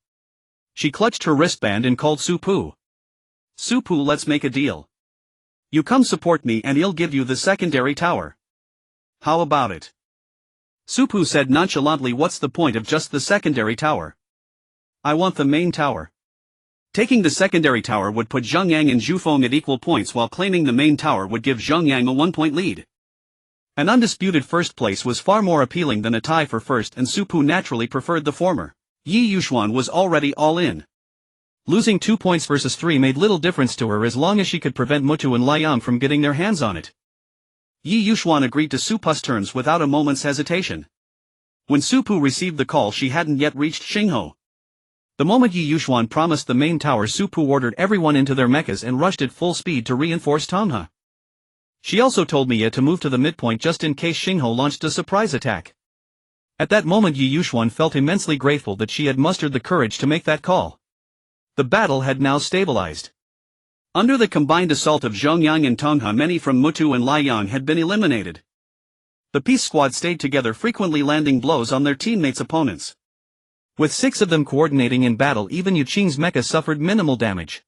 She clutched her wristband and called Su-Pu. Su-Pu, let's make a deal. You come support me and I'll give you the secondary tower. How about it? Su-Pu said nonchalantly, what's the point of just the secondary tower? I want the main tower. Taking the secondary tower would put Zhang Yang and Zhu Feng at equal points, while claiming the main tower would give Zhang Yang a 1-point lead. An undisputed first place was far more appealing than a tie for first, and Su-Pu naturally preferred the former. Yi Yuxuan was already all in. Losing 2 points versus 3 made little difference to her as long as she could prevent Mutu and Liang from getting their hands on it. Yi Yuxuan agreed to Su-Pu's terms without a moment's hesitation. When Su-Pu received the call, she hadn't yet reached Xingho. The moment Yi Yuxuan promised the main tower, Su-Pu ordered everyone into their mechas and rushed at full speed to reinforce Tongha. She also told Mia to move to the midpoint just in case Xingho launched a surprise attack. At that moment Yi Yuxuan felt immensely grateful that she had mustered the courage to make that call. The battle had now stabilized. Under the combined assault of Zhang Yang and Tongha, many from Mutu and Liang had been eliminated. The Peace Squad stayed together, frequently landing blows on their teammates' opponents. With 6 of them coordinating in battle, even Yu Qing's mecha suffered minimal damage.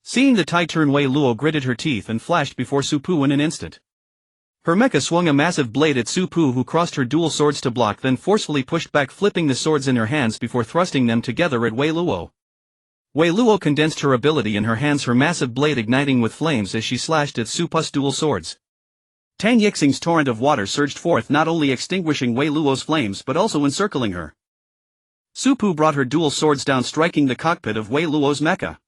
Seeing the tide turn, Wei Luo gritted her teeth and flashed before Su-Pu in an instant. Her mecha swung a massive blade at Su-Pu, who crossed her dual swords to block, then forcefully pushed back, flipping the swords in her hands before thrusting them together at Wei Luo. Wei Luo condensed her ability in her hands, her massive blade igniting with flames as she slashed at Su-Pu's dual swords. Tang Yixing's torrent of water surged forth, not only extinguishing Wei Luo's flames but also encircling her. Su-Pu brought her dual swords down, striking the cockpit of Wei Luo's mecha.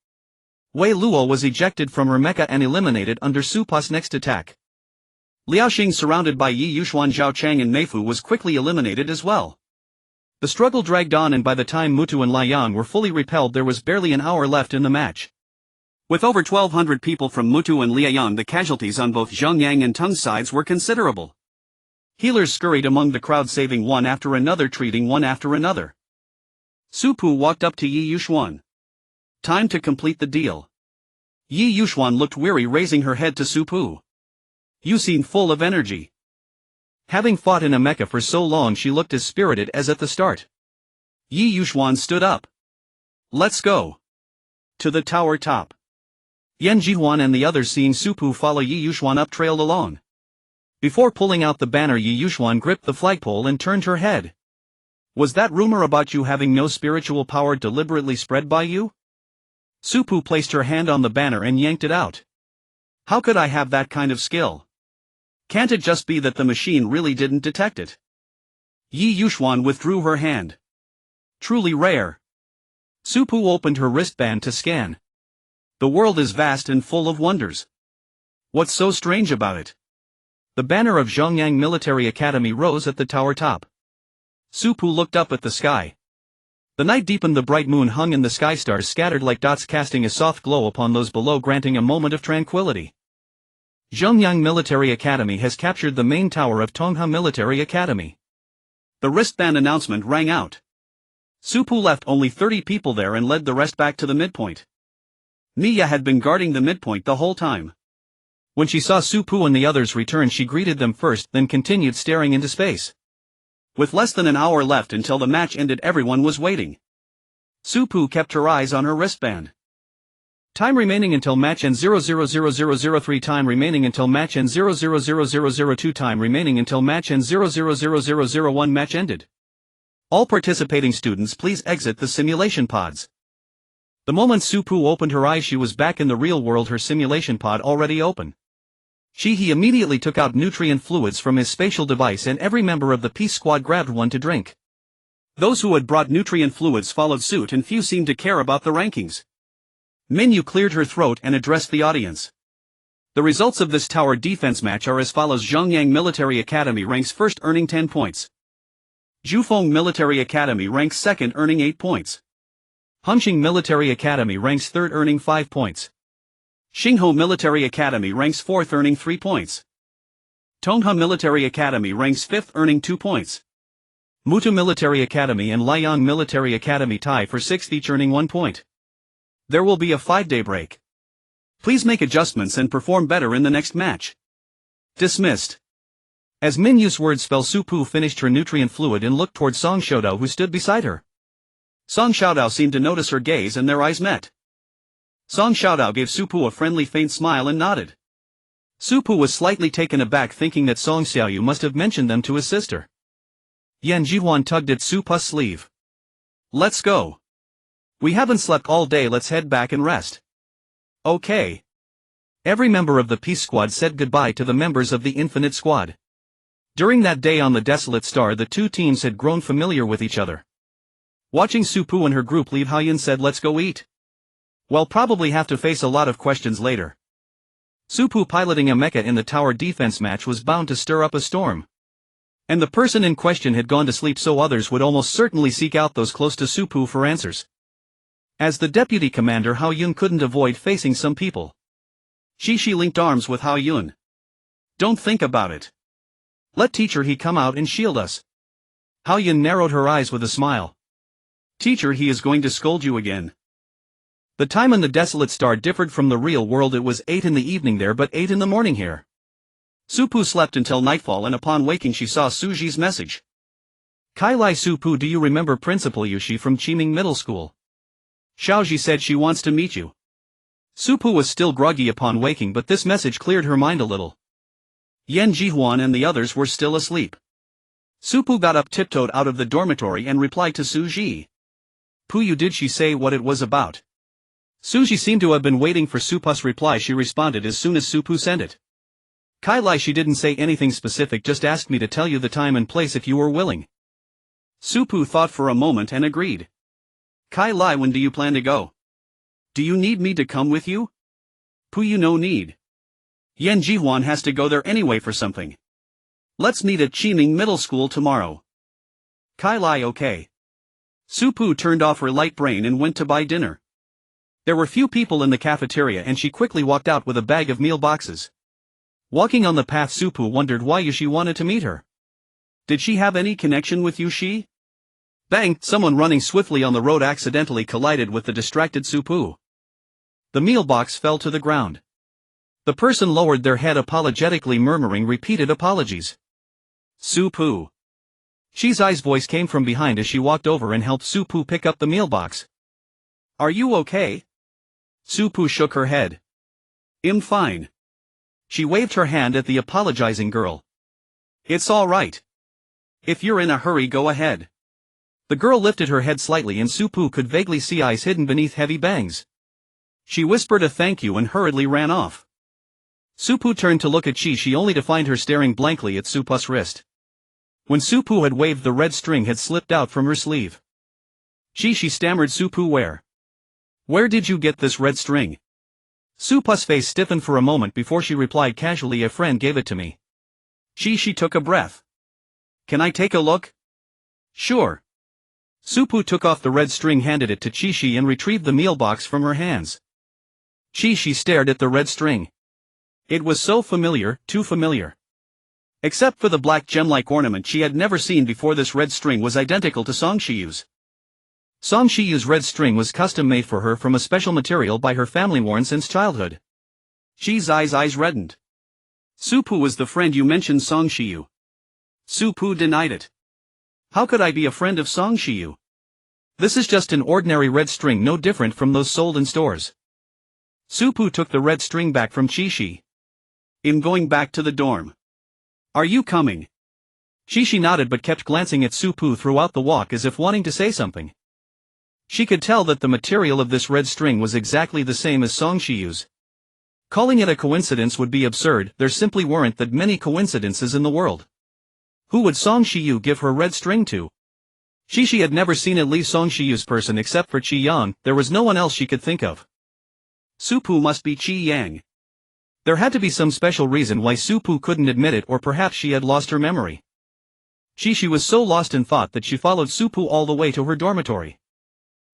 Wei Luo was ejected from her mecha and eliminated under Su-Pu's next attack. Liaoxing, surrounded by Yi Yuxuan, Zhao Chang and Meifu, was quickly eliminated as well. The struggle dragged on, and by the time Mutu and Liang were fully repelled, there was barely an hour left in the match. With over 1,200 people from Mutu and Liang, the casualties on both Zhang Yang and Teng's sides were considerable. Healers scurried among the crowd, saving one after another, treating one after another. Su-Pu walked up to Yi Yuxuan. Time to complete the deal. Yi Yuxuan looked weary, raising her head to Su-Pu. You seem full of energy. Having fought in a mecha for so long, she looked as spirited as at the start. Yi Yuxuan stood up. Let's go. To the tower top. Yan Jihuan and the others, seeing Su-Pu follow Yi Yuxuan up, trailed along. Before pulling out the banner, Yi Yuxuan gripped the flagpole and turned her head. Was that rumor about you having no spiritual power deliberately spread by you? Su-Pu placed her hand on the banner and yanked it out. How could I have that kind of skill? Can't it just be that the machine really didn't detect it? Yi Yuxuan withdrew her hand. Truly rare. Su-Pu opened her wristband to scan. The world is vast and full of wonders. What's so strange about it? The banner of Zhongyang Military Academy rose at the tower top. Su-Pu looked up at the sky. The night deepened, the bright moon hung in the sky, stars scattered like dots casting a soft glow upon those below, granting a moment of tranquility. Zhongyang Military Academy has captured the main tower of Tongha Military Academy. The wristband announcement rang out. Su-Pu left only 30 people there and led the rest back to the midpoint. Mia had been guarding the midpoint the whole time. When she saw Su-Pu and the others return, she greeted them first, then continued staring into space. With less than an hour left until the match ended, everyone was waiting. Su-Pu kept her eyes on her wristband. Time remaining until match end 000003. Time remaining until match end 000002. Time remaining until match end 000001. Match ended. All participating students, please exit the simulation pods. The moment Su-Pu opened her eyes, she was back in the real world, her simulation pod already open. He immediately took out nutrient fluids from his spatial device, and every member of the Peace Squad grabbed one to drink. Those who had brought nutrient fluids followed suit and few seemed to care about the rankings. Minyu cleared her throat and addressed the audience. The results of this tower defense match are as follows: Zhongyang Military Academy ranks first earning 10 points. Jufeng Military Academy ranks second earning 8 points. Hunqing Military Academy ranks third earning 5 points. Xinghe Military Academy ranks fourth earning 3 points. Tonghe Military Academy ranks fifth earning 2 points. Mutu Military Academy and Liang Military Academy tie for sixth each earning 1 point. There will be a 5-day break. Please make adjustments and perform better in the next match. Dismissed. As Minyu's words fell, Su Pu finished her nutrient fluid and looked toward Song Xiaodao, who stood beside her. Song Xiaodao seemed to notice her gaze and their eyes met. Song Xiaodao gave Su Pu a friendly faint smile and nodded. Su Pu was slightly taken aback, thinking that Song Xiaoyu must have mentioned them to his sister. Yan Jihuan tugged at Su Pu's sleeve. Let's go. We haven't slept all day, let's head back and rest. Okay. Every member of the Peace Squad said goodbye to the members of the Infinite Squad. During that day on the Desolate Star, the two teams had grown familiar with each other. Watching Su Pu and her group leave, Haoyun said, let's go eat. We'll probably have to face a lot of questions later. Su Pu piloting a mecha in the tower defense match was bound to stir up a storm. And the person in question had gone to sleep, so others would almost certainly seek out those close to Su Pu for answers. As the deputy commander, Haoyun couldn't avoid facing some people. Shi linked arms with Haoyun. Don't think about it. Let Teacher He come out and shield us. Haoyun narrowed her eyes with a smile. Teacher He is going to scold you again. The time on the Desolate Star differed from the real world. It was 8 in the evening there, but 8 in the morning here. Su Pu slept until nightfall, and upon waking she saw Suji's message. Kai Lai Su Pu, do you remember Principal Yushi from Qiming Middle School? Xiaoji said she wants to meet you. Su Pu was still groggy upon waking, but this message cleared her mind a little. Yan Jihuan and the others were still asleep. Su Pu got up, tiptoed out of the dormitory and replied to Su Ji. Pu, did she say what it was about? Su Ji seemed to have been waiting for Su Pu's reply. She responded as soon as Su Pu sent it. Kai Lai, she didn't say anything specific, just asked me to tell you the time and place if you were willing. Su Pu thought for a moment and agreed. Kai Lai, when do you plan to go? Do you need me to come with you? Pu, no need. Yan Jihuan has to go there anyway for something. Let's meet at Qiming Middle School tomorrow. Kai Lai, okay. Su Pu turned off her light brain and went to buy dinner. There were few people in the cafeteria and she quickly walked out with a bag of meal boxes. Walking on the path, Su Pu wondered why Yushi wanted to meet her. Did she have any connection with Yushi? Bang! Someone running swiftly on the road accidentally collided with the distracted Su Pu. The meal box fell to the ground. The person lowered their head apologetically, murmuring repeated apologies. Su Pu. Shi's eyes voice came from behind as she walked over and helped Su Pu pick up the meal box. Are you okay? Su Pu shook her head. I'm fine. She waved her hand at the apologizing girl. It's all right. If you're in a hurry, go ahead. The girl lifted her head slightly and Su Pu could vaguely see eyes hidden beneath heavy bangs. She whispered a thank you and hurriedly ran off. Su Pu turned to look at Shi only to find her staring blankly at Su Pu's wrist. When Su Pu had waved, the red string had slipped out from her sleeve. She stammered, Su Pu, where did you get this red string? Su Pu's face stiffened for a moment before she replied casually, a friend gave it to me. She took a breath. Can I take a look? Sure. Su Pu took off the red string, handed it to Shi and retrieved the meal box from her hands. Shi stared at the red string. It was so familiar, too familiar. Except for the black gem-like ornament she had never seen before, this red string was identical to Song Shiyu's. Song Shiyu's red string was custom-made for her from a special material by her family, worn since childhood. Shi's eyes reddened. Su Pu was the friend you mentioned, Song Shiyu. Su Pu denied it. How could I be a friend of Song Shiyu? This is just an ordinary red string, no different from those sold in stores. Su Pu took the red string back from Shi. I'm going back to the dorm. Are you coming? Shi nodded but kept glancing at Su Pu throughout the walk as if wanting to say something. She could tell that the material of this red string was exactly the same as Song Shiyu's. Calling it a coincidence would be absurd, there simply weren't that many coincidences in the world. Who would Song Shiyu give her red string to? She had never seen a Li Songshiyu's person except for Qi Yang. There was no one else she could think of. Supu must be Qi Yang. There had to be some special reason why Supu couldn't admit it, or perhaps she had lost her memory. She was so lost in thought that she followed Supu all the way to her dormitory.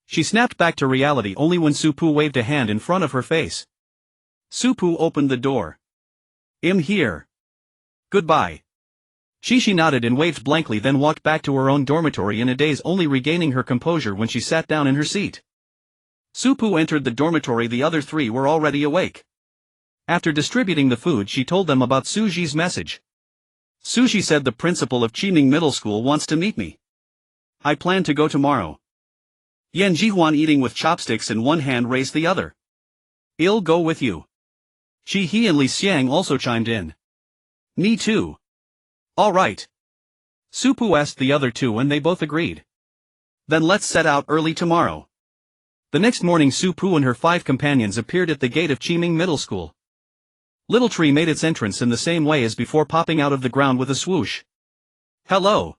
She snapped back to reality only when Supu waved a hand in front of her face. Supu opened the door. "I'm here. Goodbye." She nodded and waved blankly, then walked back to her own dormitory in a daze, only regaining her composure when she sat down in her seat. Supu entered the dormitory. The other three were already awake. After distributing the food, she told them about Suji's message. Suji said the principal of Qiming Middle School wants to meet me. I plan to go tomorrow. Yan Jihuan, eating with chopsticks in one hand, raised the other. "I'll go with you." He and Li Xiang also chimed in. "Me too." "All right." Supu asked the other two and they both agreed. "Then let's set out early tomorrow." The next morning, Supu and her 5 companions appeared at the gate of Qiming Middle School. Little Tree made its entrance in the same way as before, popping out of the ground with a swoosh. "Hello."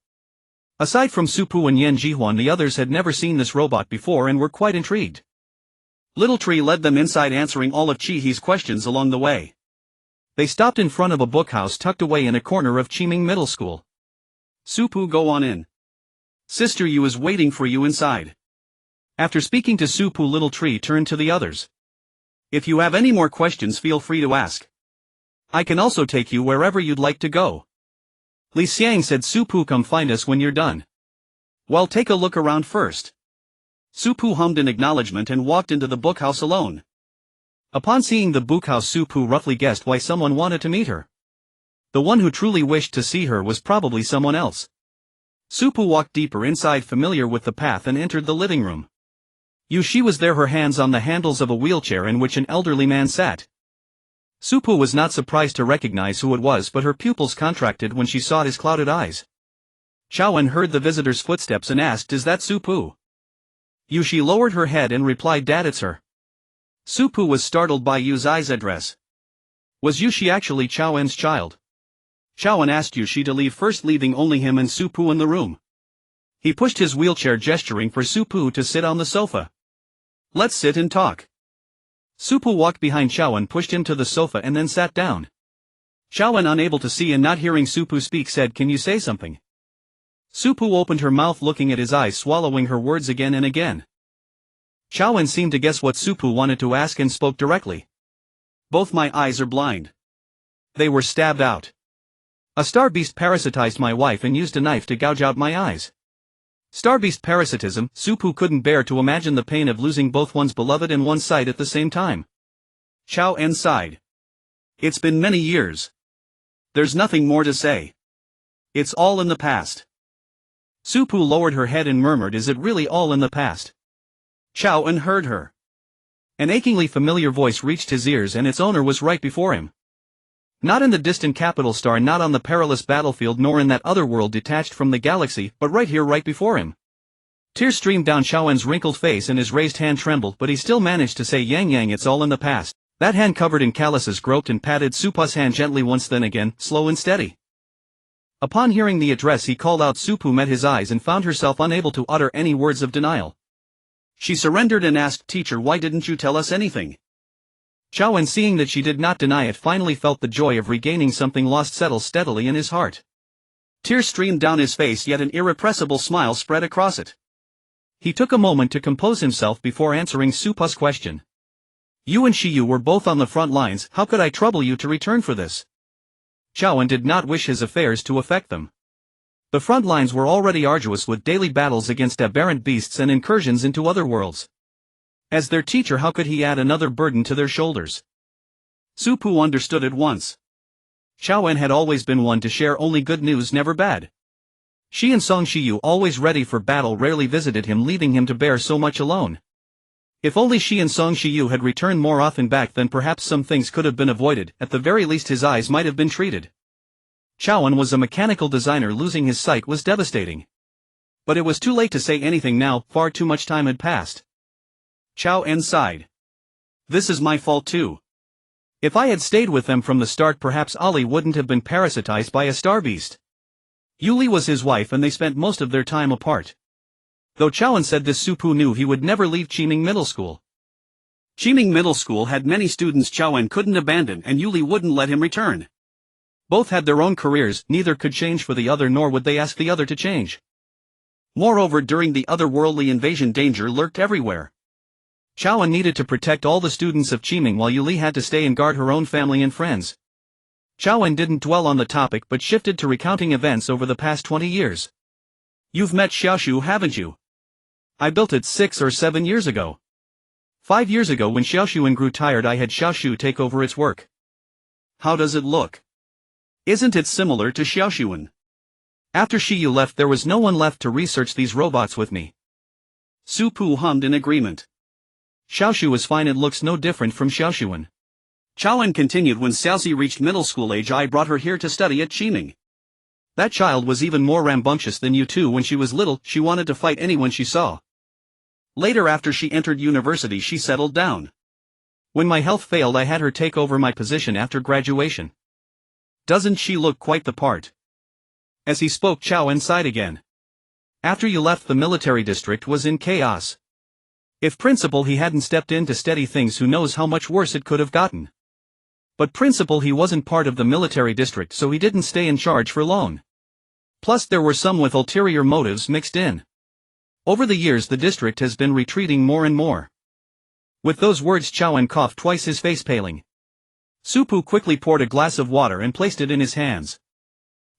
Aside from Supu and Yan Jihuan, the others had never seen this robot before and were quite intrigued. Little Tree led them inside, answering all of Chihi's questions along the way. They stopped in front of a bookhouse tucked away in a corner of Qiming Middle School. "Supu, go on in. Sister Yu is waiting for you inside." After speaking to Supu, Little Tree turned to the others. "If you have any more questions, feel free to ask. I can also take you wherever you'd like to go." Li Xiang said, "Supu, come find us when you're done." "Well, take a look around first." Supu hummed in acknowledgement and walked into the bookhouse alone. Upon seeing the bookhouse, Supu roughly guessed why someone wanted to meet her. The one who truly wished to see her was probably someone else. Supu walked deeper inside, familiar with the path, and entered the living room. She was there, her hands on the handles of a wheelchair in which an elderly man sat. Supu was not surprised to recognize who it was, but her pupils contracted when she saw his clouded eyes. Chaoan heard the visitor's footsteps and asked, "Is that Supu?" She lowered her head and replied, "Dad, it's her." Supu was startled by Yu's eyes address. Was Yushi actually Chaoan's child? Chaoan asked Yushi to leave first, leaving only him and Supu in the room. He pushed his wheelchair, gesturing for Supu to sit on the sofa. "Let's sit and talk." Supu walked behind Chaoan, pushed him to the sofa and then sat down. Chaoan, unable to see and not hearing Supu speak, said, "Can you say something?" Supu opened her mouth, looking at his eyes, swallowing her words again and again. Chaoan seemed to guess what Supu wanted to ask and spoke directly. "Both my eyes are blind. They were stabbed out. A star beast parasitized my wife and used a knife to gouge out my eyes." Star beast parasitism. Supu couldn't bear to imagine the pain of losing both one's beloved and one's sight at the same time. Chaoan sighed. "It's been many years. There's nothing more to say. It's all in the past." Supu lowered her head and murmured, "Is it really all in the past?" Chaoan heard her. An achingly familiar voice reached his ears, and its owner was right before him. Not in the distant capital star, not on the perilous battlefield, nor in that other world detached from the galaxy, but right here, right before him. Tears streamed down Chaoan's wrinkled face and his raised hand trembled, but he still managed to say, "Yang, it's all in the past." That hand covered in calluses groped and patted Supu's hand gently once, then again, slow and steady. Upon hearing the address, he called out. Supu met his eyes and found herself unable to utter any words of denial. She surrendered and asked, "Teacher, why didn't you tell us anything?" Chaoan, seeing that she did not deny it, finally felt the joy of regaining something lost settle steadily in his heart. Tears streamed down his face, yet an irrepressible smile spread across it. He took a moment to compose himself before answering Supu's question. "You and Shiyu were both on the front lines. How could I trouble you to return for this?" Chaoan did not wish his affairs to affect them. The front lines were already arduous with daily battles against aberrant beasts and incursions into other worlds. As their teacher, how could he add another burden to their shoulders? Supu understood at once. Chaoan had always been one to share only good news, never bad. She and Songshiyu, always ready for battle, rarely visited him, leaving him to bear so much alone. If only she and Songshiyu had returned more often back, then perhaps some things could have been avoided. At the very least, his eyes might have been treated. Chaoan was a mechanical designer. Losing his sight was devastating. But it was too late to say anything now, far too much time had passed. Chaoan sighed. "This is my fault too. If I had stayed with them from the start, perhaps Ali wouldn't have been parasitized by a star beast. Yuli was his wife and they spent most of their time apart. Though Chowan said this, Supu knew he would never leave Chiming Middle School. Chiming Middle School had many students Chowan couldn't abandon, and Yuli wouldn't let him return. Both had their own careers, neither could change for the other, nor would they ask the other to change. Moreover, during the otherworldly invasion, danger lurked everywhere. Chowan needed to protect all the students of Chiming while Yuli had to stay and guard her own family and friends. Chowan didn't dwell on the topic but shifted to recounting events over the past 20 years. You've met Xiaoshu, haven't you? I built it 6 or 7 years ago. 5 years ago, when Xiaoshuan grew tired, I had Xiaoshu take over its work. How does it look? Isn't it similar to Xiaoshuan? After Shiyu left, there was no one left to research these robots with me. Supu hummed in agreement. Xiaoshu is fine, it looks no different from Xiaoshuan. Chowan continued. When Xiaozi reached middle school age, I brought her here to study at Chiming. That child was even more rambunctious than you two. When she was little, she wanted to fight anyone she saw. Later, after she entered university, she settled down. When my health failed, I had her take over my position after graduation. Doesn't she look quite the part? As he spoke, Chowan sighed again. After you left, the military district was in chaos. If principal he hadn't stepped in to steady things, who knows how much worse it could have gotten. But principal he wasn't part of the military district, so he didn't stay in charge for long. Plus there were some with ulterior motives mixed in. Over the years the district has been retreating more and more. With those words Chowan coughed twice, his face paling. Supu quickly poured a glass of water and placed it in his hands.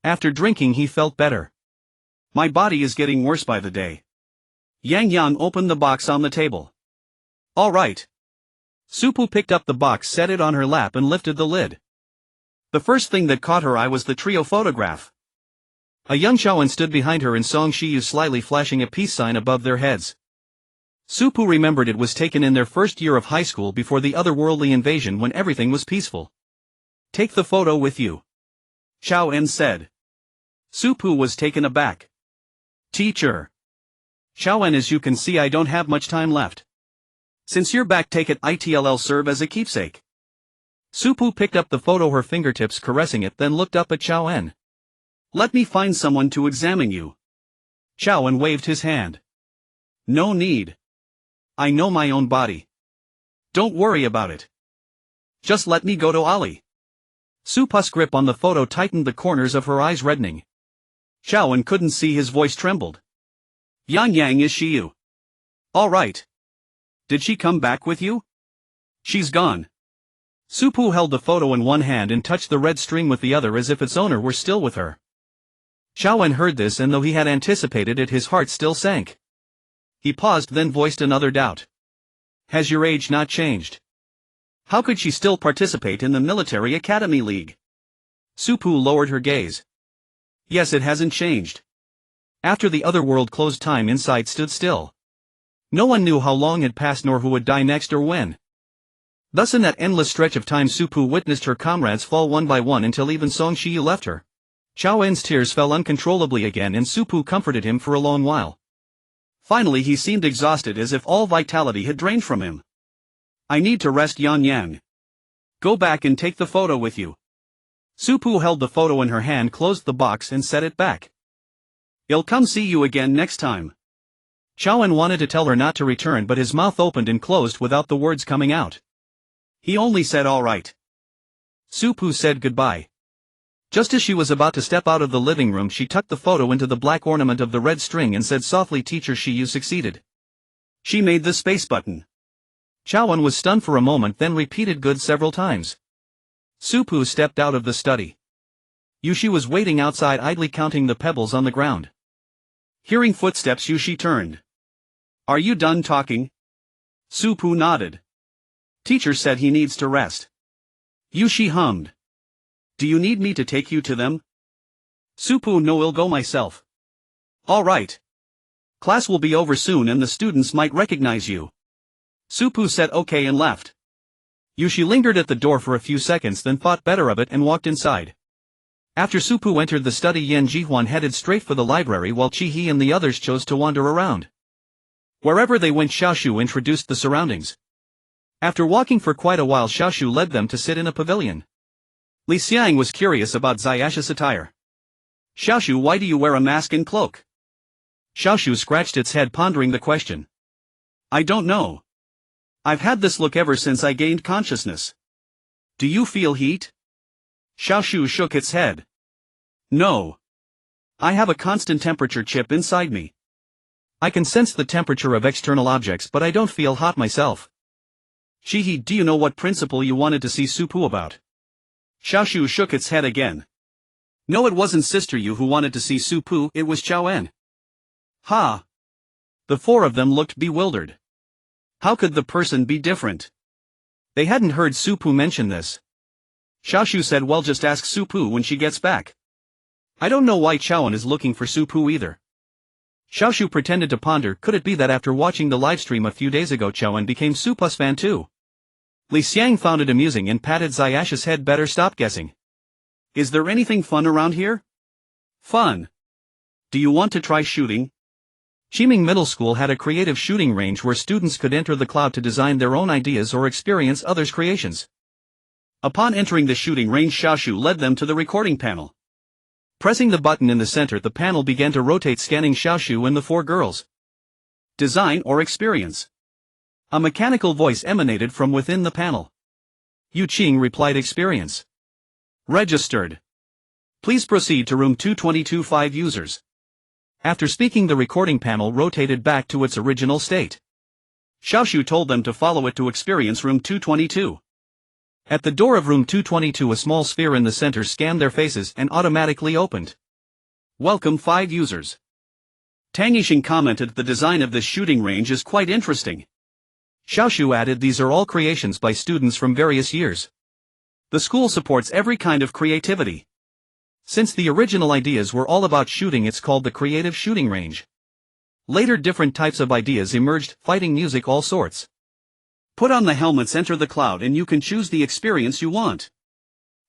After drinking he felt better. My body is getting worse by the day. Yang Yang opened the box on the table. All right. Supu picked up the box, set it on her lap and lifted the lid. The first thing that caught her eye was the trio photograph. A young Chowan stood behind her and Song Shiyu slyly flashing a peace sign above their heads. Supu remembered it was taken in their first year of high school before the otherworldly invasion, when everything was peaceful. Take the photo with you, Chao En said. Supu was taken aback. Teacher. Chao En, as you can see, I don't have much time left. Since you're back, take it. It'll serve as a keepsake. Supu picked up the photo, her fingertips caressing it, then looked up at Chao En. Let me find someone to examine you. Chao En waved his hand. No need. I know my own body. Don't worry about it. Just let me go to Ali. Supu's grip on the photo tightened, the corners of her eyes reddening. Chao En couldn't see, his voice trembled. Yang Yang, is she you? All right. Did she come back with you? She's gone. Supu held the photo in one hand and touched the red string with the other as if its owner were still with her. Chao En heard this, and though he had anticipated it, his heart still sank. He paused, then voiced another doubt. Has your age not changed? How could she still participate in the military academy league? Supu lowered her gaze. Yes, it hasn't changed. After the other world closed, time inside stood still. No one knew how long had passed nor who would die next or when. Thus in that endless stretch of time Supu witnessed her comrades fall one by one until even Song Shiyu left her. Chao En's tears fell uncontrollably again, and Supu comforted him for a long while. Finally he seemed exhausted, as if all vitality had drained from him. I need to rest, Yang Yang. Go back and take the photo with you. Supu held the photo in her hand, closed the box and set it back. I'll come see you again next time. Chao En wanted to tell her not to return, but his mouth opened and closed without the words coming out. He only said all right. Supu said goodbye. Just as she was about to step out of the living room, she tucked the photo into the black ornament of the red string and said softly, Teacher Shiyu succeeded. She made the space button. Chao En was stunned for a moment, then repeated good several times. Supu stepped out of the study. Yushi was waiting outside, idly counting the pebbles on the ground. Hearing footsteps, Yushi turned. Are you done talking? Supu nodded. Teacher said he needs to rest. Yushi hummed. Do you need me to take you to them? Supu, no, I'll go myself. All right. Class will be over soon and the students might recognize you. Supu said okay and left. Yushi lingered at the door for a few seconds, then thought better of it and walked inside. After Supu entered the study, Yan Jihuan headed straight for the library while Chi-He and the others chose to wander around. Wherever they went, Xiaoshu introduced the surroundings. After walking for quite a while, Xiaoshu led them to sit in a pavilion. Li Xiang was curious about Zayash's attire. Xiaoshu, why do you wear a mask and cloak? Xiaoshu scratched its head pondering the question. I don't know. I've had this look ever since I gained consciousness. Do you feel heat? Xiaoshu shook its head. No. I have a constant temperature chip inside me. I can sense the temperature of external objects but I don't feel hot myself. Shihi, do you know what principle you wanted to see Supu about? Xiaoshu shook its head again. No, it wasn't Sister Yu who wanted to see Supu, it was Qiaoen. Ha! The four of them looked bewildered. How could the person be different? They hadn't heard Supu mention this. Xiaoshu said, well, just ask Supu when she gets back. I don't know why Qiaoen is looking for Supu either. Xiaoshu pretended to ponder, could it be that after watching the livestream a few days ago Qiaoen became Supu's fan too? Li Xiang found it amusing and patted Ziyash's head. Better stop guessing. Is there anything fun around here? Fun. Do you want to try shooting? Qiming Middle School had a creative shooting range where students could enter the cloud to design their own ideas or experience others' creations. Upon entering the shooting range, Xiaoshu led them to the recording panel. Pressing the button in the center, the panel began to rotate, scanning Xiaoshu and the four girls. Design or experience? A mechanical voice emanated from within the panel. Yu Qing replied, experience. Registered. Please proceed to room 222. 5 users. After speaking, the recording panel rotated back to its original state. Xiaoshu told them to follow it to experience room 222. At the door of room 222, a small sphere in the center scanned their faces and automatically opened. Welcome 5 users. Tang Yixing commented, the design of this shooting range is quite interesting. Xiaoshu added, these are all creations by students from various years. The school supports every kind of creativity. Since the original ideas were all about shooting, it's called the creative shooting range. Later different types of ideas emerged, fighting, music, all sorts. Put on the helmets, enter the cloud, and you can choose the experience you want.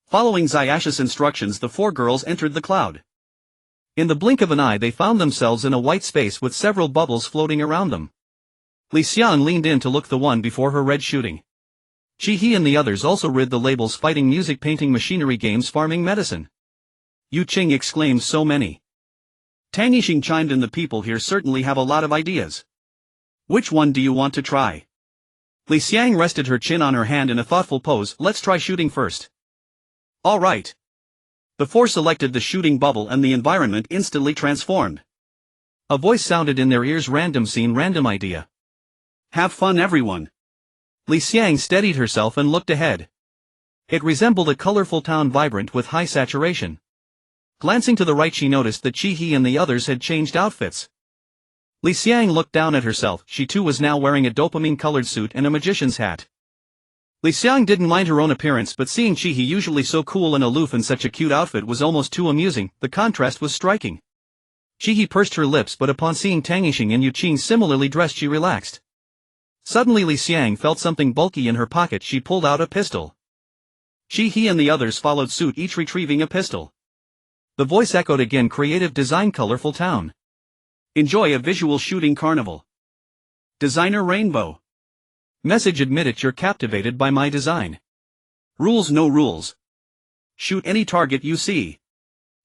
Following Ziyash's instructions, the 4 girls entered the cloud. In the blink of an eye they found themselves in a white space with several bubbles floating around them. Li Xiang leaned in to look the one before her, read shooting. Qi and the others also read the labels, fighting, music, painting, machinery, games, farming, medicine. Yu Qing exclaimed, so many. Tang Yixing chimed in, the people here certainly have a lot of ideas. Which one do you want to try? Li Xiang rested her chin on her hand in a thoughtful pose, let's try shooting first. All right. The 4 selected the shooting bubble and the environment instantly transformed. A voice sounded in their ears, random scene, random idea. Have fun everyone. Li Xiang steadied herself and looked ahead. It resembled a colorful town, vibrant with high saturation. Glancing to the right, she noticed that Qi and the others had changed outfits. Li Xiang looked down at herself, she too was now wearing a dopamine-colored suit and a magician's hat. Li Xiang didn't mind her own appearance, but seeing Qi, usually so cool and aloof, in such a cute outfit was almost too amusing. The contrast was striking. Qi pursed her lips, but upon seeing Tang Yixing and Yu Qing similarly dressed, she relaxed. Suddenly Li Xiang felt something bulky in her pocket. She pulled out a pistol. Qi and the others followed suit, each retrieving a pistol. The voice echoed again, creative design, colorful town. Enjoy a visual shooting carnival. Designer Rainbow. Message, admit it, you're captivated by my design. Rules, no rules. Shoot any target you see.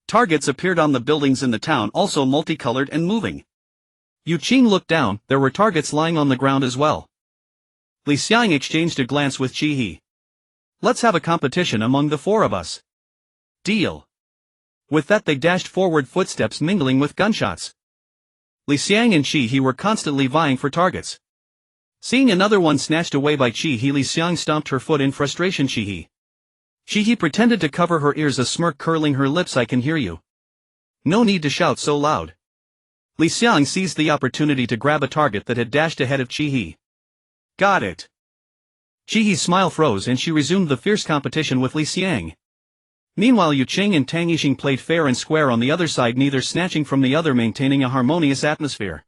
Targets appeared on the buildings in the town, also multicolored and moving. Yu Qing looked down, there were targets lying on the ground as well. Li Xiang exchanged a glance with Qi. Let's have a competition among the 4 of us. Deal. With that they dashed forward, footsteps mingling with gunshots. Li Xiang and Qi were constantly vying for targets. Seeing another one snatched away by Qi, Li Xiang stomped her foot in frustration. Qi pretended to cover her ears, a smirk curling her lips. I can hear you. No need to shout so loud. Li Xiang seized the opportunity to grab a target that had dashed ahead of Qi. Got it. Qi's smile froze and she resumed the fierce competition with Li Xiang. Meanwhile Yu Qing and Tang Yixing played fair and square on the other side, neither snatching from the other, maintaining a harmonious atmosphere.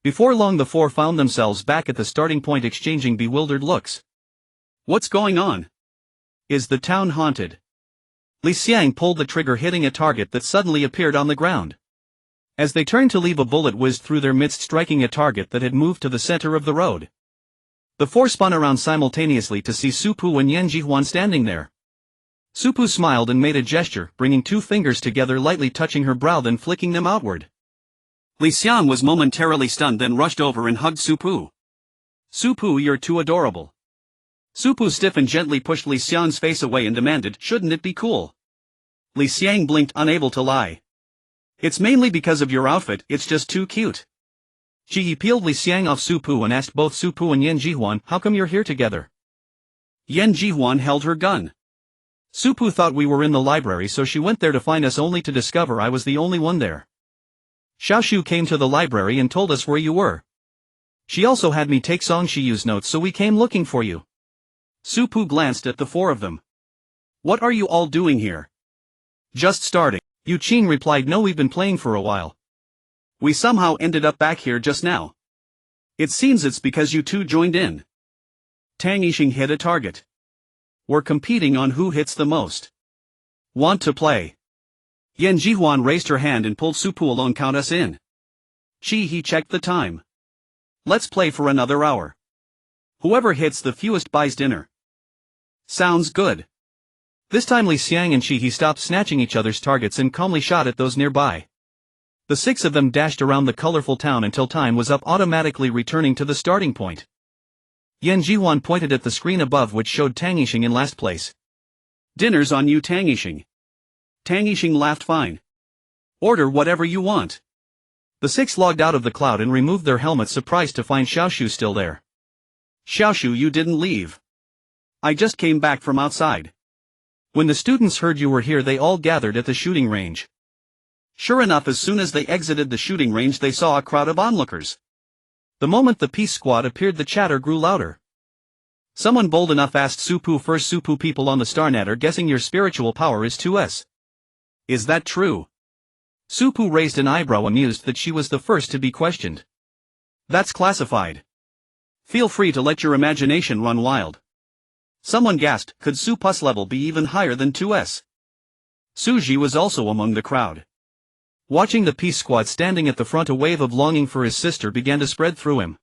Before long the 4 found themselves back at the starting point, exchanging bewildered looks. What's going on? Is the town haunted? Li Xiang pulled the trigger, hitting a target that suddenly appeared on the ground. As they turned to leave, a bullet whizzed through their midst, striking a target that had moved to the center of the road. The 4 spun around simultaneously to see Supu and Yan Jihuan standing there. Supu smiled and made a gesture, bringing 2 fingers together, lightly touching her brow, then flicking them outward. Li Xian was momentarily stunned, then rushed over and hugged Su Pu. "Su Pu, you're too adorable." Su Pu stiffened, gently pushed Li Xian's face away and demanded, "Shouldn't it be cool?" Li Xiang blinked, unable to lie. "It's mainly because of your outfit, it's just too cute." He peeled Li Xiang off Su Pu and asked both Su Pu and Yan Jihuan, "How come you're here together?" Yan Jihuan held her gun. "Su Pu thought we were in the library, so she went there to find us, only to discover I was the only one there. Xiaoshu came to the library and told us where you were. She also had me take Song Shiyu's notes, so we came looking for you." Su Pu glanced at the four of them. "What are you all doing here?" "Just starting." Yu Qing replied, "No, we've been playing for a while. We somehow ended up back here just now. It seems it's because you two joined in." Tang Yixing hit a target. "We're competing on who hits the most. Want to play?" Yan Jihuan raised her hand and pulled Su Pu along. "Count us in." He checked the time. "Let's play for another hour. Whoever hits the fewest buys dinner." "Sounds good." This time Li Xiang and he stopped snatching each other's targets and calmly shot at those nearby. The six of them dashed around the colorful town until time was up, automatically returning to the starting point. Yan Jihuan pointed at the screen above, which showed Tang Yixing in last place. "Dinner's on you, Tang Yixing." Tang Yixing laughed. "Fine. Order whatever you want." The six logged out of the cloud and removed their helmets, surprised to find Xiaoshu still there. "Xiaoshu, you didn't leave." "I just came back from outside. When the students heard you were here, they all gathered at the shooting range." Sure enough, as soon as they exited the shooting range, they saw a crowd of onlookers. The moment the peace squad appeared, the chatter grew louder. Someone bold enough asked Su Pu first. "Su Pu, people on the StarNet are guessing your spiritual power is 2S. Is that true?" Su Pu raised an eyebrow, amused that she was the first to be questioned. "That's classified. Feel free to let your imagination run wild." Someone gasped, "Could Su Pu's level be even higher than 2S? Su Ji was also among the crowd. Watching the peace squad standing at the front, a wave of longing for his sister began to spread through him.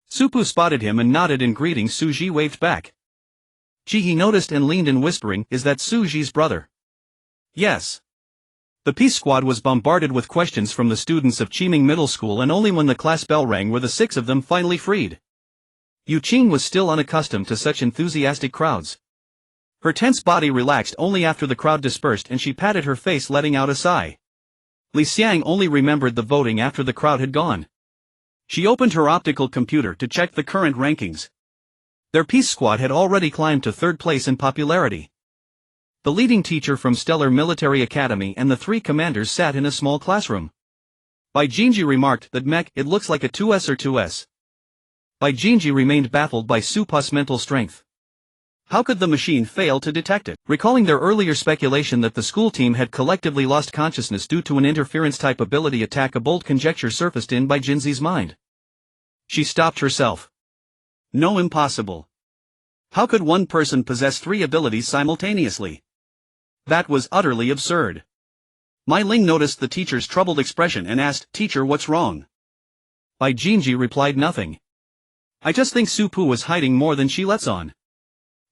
Su Pu spotted him and nodded in greeting. Su Ji waved back. He noticed and leaned in, whispering, "Is that Su Ji's brother?" "Yes." The peace squad was bombarded with questions from the students of Qiming Middle School, and only when the class bell rang were the six of them finally freed. Yu Qing was still unaccustomed to such enthusiastic crowds. Her tense body relaxed only after the crowd dispersed, and she patted her face, letting out a sigh. Li Xiang only remembered the voting after the crowd had gone. She opened her optical computer to check the current rankings. Their peace squad had already climbed to third place in popularity. The leading teacher from Stellar Military Academy and the three commanders sat in a small classroom. Bai Jinji remarked that Mech, it looks like a 2S or 2S. Bai Jinji remained baffled by Su Pu's mental strength. How could the machine fail to detect it? Recalling their earlier speculation that the school team had collectively lost consciousness due to an interference-type ability attack, a bold conjecture surfaced in Bai Jinzi's mind. She stopped herself. No, impossible. How could one person possess three abilities simultaneously? That was utterly absurd. Mai Ling noticed the teacher's troubled expression and asked, "Teacher, what's wrong?" Bai Jinji replied, "Nothing. I just think Su Pu was hiding more than she lets on.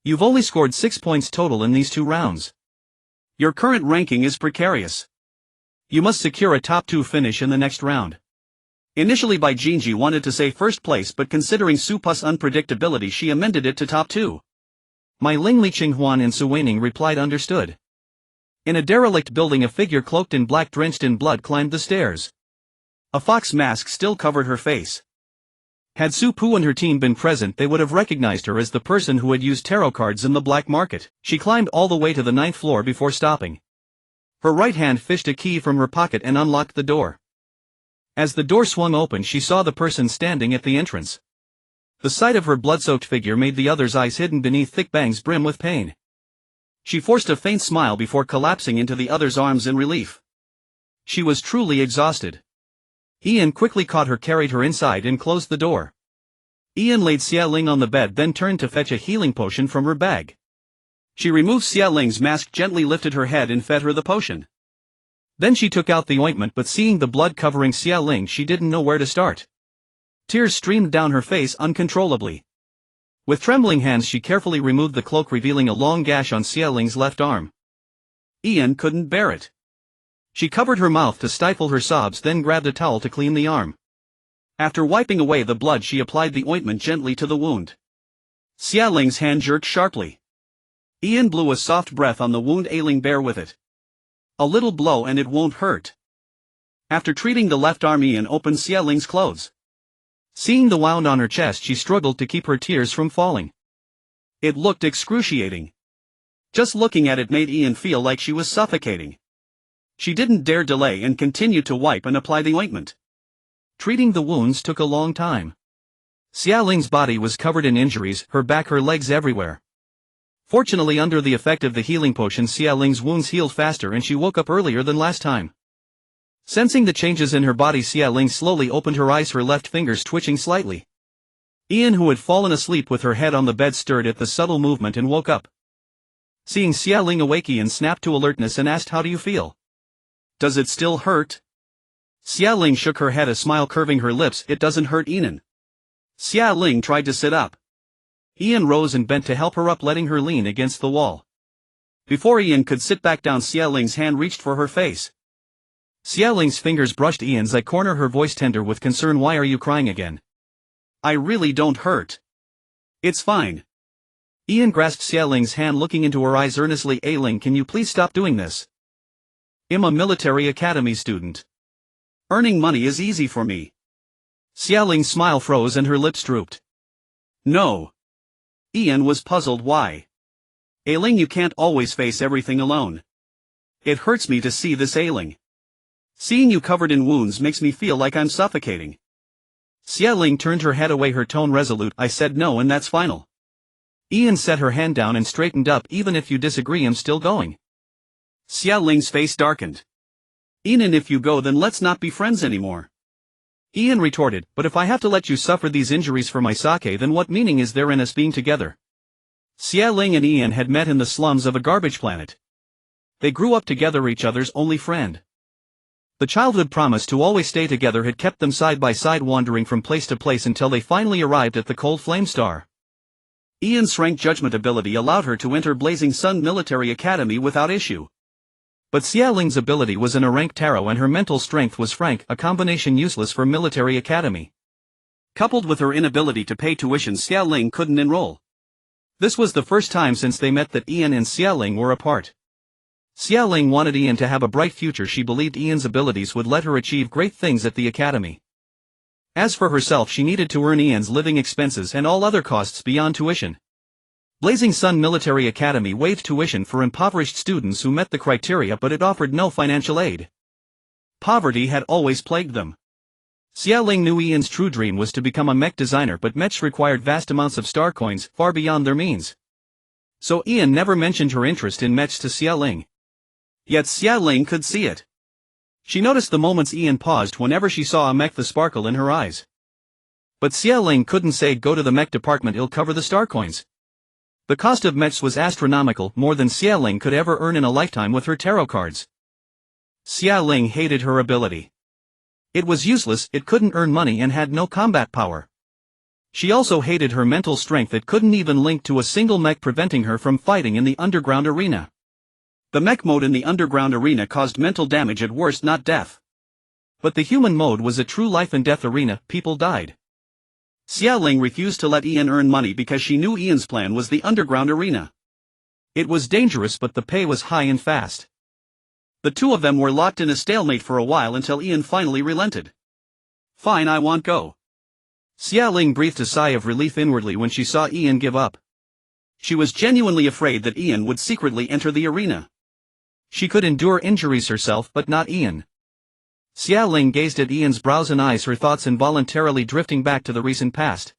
You've only scored 6 points total in these 2 rounds. Your current ranking is precarious. You must secure a top 2 finish in the next round." Initially Bai Jinji wanted to say first place, but considering Su Pu's unpredictability, she amended it to top 2. Mai Ling, Li Qinghuan and Su Weining replied, "Understood." In a derelict building, a figure cloaked in black, drenched in blood, climbed the stairs. A fox mask still covered her face. Had Su Pu and her team been present, they would have recognized her as the person who had used tarot cards in the black market. She climbed all the way to the 9th floor before stopping. Her right hand fished a key from her pocket and unlocked the door. As the door swung open, she saw the person standing at the entrance. The sight of her blood-soaked figure made the others' eyes, hidden beneath thick bangs, brim with pain. She forced a faint smile before collapsing into the other's arms in relief. She was truly exhausted. Ian quickly caught her, carried her inside and closed the door. Ian laid Xia Ling on the bed, then turned to fetch a healing potion from her bag. She removed Xia Ling's mask, gently lifted her head and fed her the potion. Then she took out the ointment, but seeing the blood covering Xia Ling, she didn't know where to start. Tears streamed down her face uncontrollably. With trembling hands she carefully removed the cloak, revealing a long gash on Xia Ling's left arm. Ian couldn't bear it. She covered her mouth to stifle her sobs, then grabbed a towel to clean the arm. After wiping away the blood, she applied the ointment gently to the wound. Xia Ling's hand jerked sharply. Ian blew a soft breath on the wound. Ailing, bear with it. A little blow and it won't hurt. After treating the left arm, Ian opened Xia Ling's clothes. Seeing the wound on her chest, she struggled to keep her tears from falling. It looked excruciating. Just looking at it made Ian feel like she was suffocating. She didn't dare delay and continued to wipe and apply the ointment. Treating the wounds took a long time. Xia Ling's body was covered in injuries, her back, her legs, everywhere. Fortunately, under the effect of the healing potion, Xia Ling's wounds healed faster and she woke up earlier than last time. Sensing the changes in her body, Xia Ling slowly opened her eyes, her left fingers twitching slightly. Ian, who had fallen asleep with her head on the bed, stirred at the subtle movement and woke up. Seeing Xia Ling awake, Ian snapped to alertness and asked, "How do you feel? Does it still hurt?" Xia Ling shook her head, a smile curving her lips. "It doesn't hurt, Ian." Xia Ling tried to sit up. Ian rose and bent to help her up, letting her lean against the wall. Before Ian could sit back down, Xia Ling's hand reached for her face. Xia Ling's fingers brushed Ian's eye corner, her voice tender with concern. "Why are you crying again?" "I really don't hurt. It's fine." Ian grasped Xia Ling's hand, looking into her eyes earnestly. "Ailing, can you please stop doing this? I'm a military academy student. Earning money is easy for me." Xia Ling's smile froze and her lips drooped. "No." Ian was puzzled. "Why? Ailing, you can't always face everything alone. It hurts me to see this, Ailing. Seeing you covered in wounds makes me feel like I'm suffocating." Xia Ling turned her head away, her tone resolute. "I said no, and that's final." Ian set her hand down and straightened up. "Even if you disagree, I'm still going." Xia Ling's face darkened. "Ian, if you go, then let's not be friends anymore." Ian retorted, "But if I have to let you suffer these injuries for my sake, then what meaning is there in us being together?" Xia Ling and Ian had met in the slums of a garbage planet. They grew up together, each other's only friend. The childhood promise to always stay together had kept them side by side, wandering from place to place until they finally arrived at the cold flame star. Ian's rank judgment ability allowed her to enter Blazing Sun Military Academy without issue. But Xia Ling's ability was in a rank tarot and her mental strength was frank, a combination useless for military academy. Coupled with her inability to pay tuition, Xia Ling couldn't enroll. This was the first time since they met that Ian and Xia Ling were apart. Xia Ling wanted Ian to have a bright future. She believed Ian's abilities would let her achieve great things at the academy. As for herself, she needed to earn Ian's living expenses and all other costs beyond tuition. Blazing Sun Military Academy waived tuition for impoverished students who met the criteria, but it offered no financial aid. Poverty had always plagued them. Xia Ling knew Ian's true dream was to become a mech designer, but mechs required vast amounts of star coins, far beyond their means. So Ian never mentioned her interest in mechs to Xia Ling. Yet Xia Ling could see it. She noticed the moments Ian paused whenever she saw a mech, the sparkle in her eyes. But Xia Ling couldn't say, "Go to the mech department, it'll cover the star coins." The cost of mechs was astronomical, more than Xia Ling could ever earn in a lifetime with her tarot cards. Xia Ling hated her ability. It was useless, it couldn't earn money and had no combat power. She also hated her mental strength. It couldn't even link to a single mech, preventing her from fighting in the underground arena. The mech mode in the underground arena caused mental damage, at worst not death. But the human mode was a true life and death arena, people died. Xia Ling refused to let Ian earn money because she knew Ian's plan was the underground arena. It was dangerous, but the pay was high and fast. The two of them were locked in a stalemate for a while until Ian finally relented. "Fine, I won't go." Xia Ling breathed a sigh of relief inwardly when she saw Ian give up. She was genuinely afraid that Ian would secretly enter the arena. She could endure injuries herself, but not Ian. Xia Ling gazed at Ian's brows and eyes, her thoughts involuntarily drifting back to the recent past.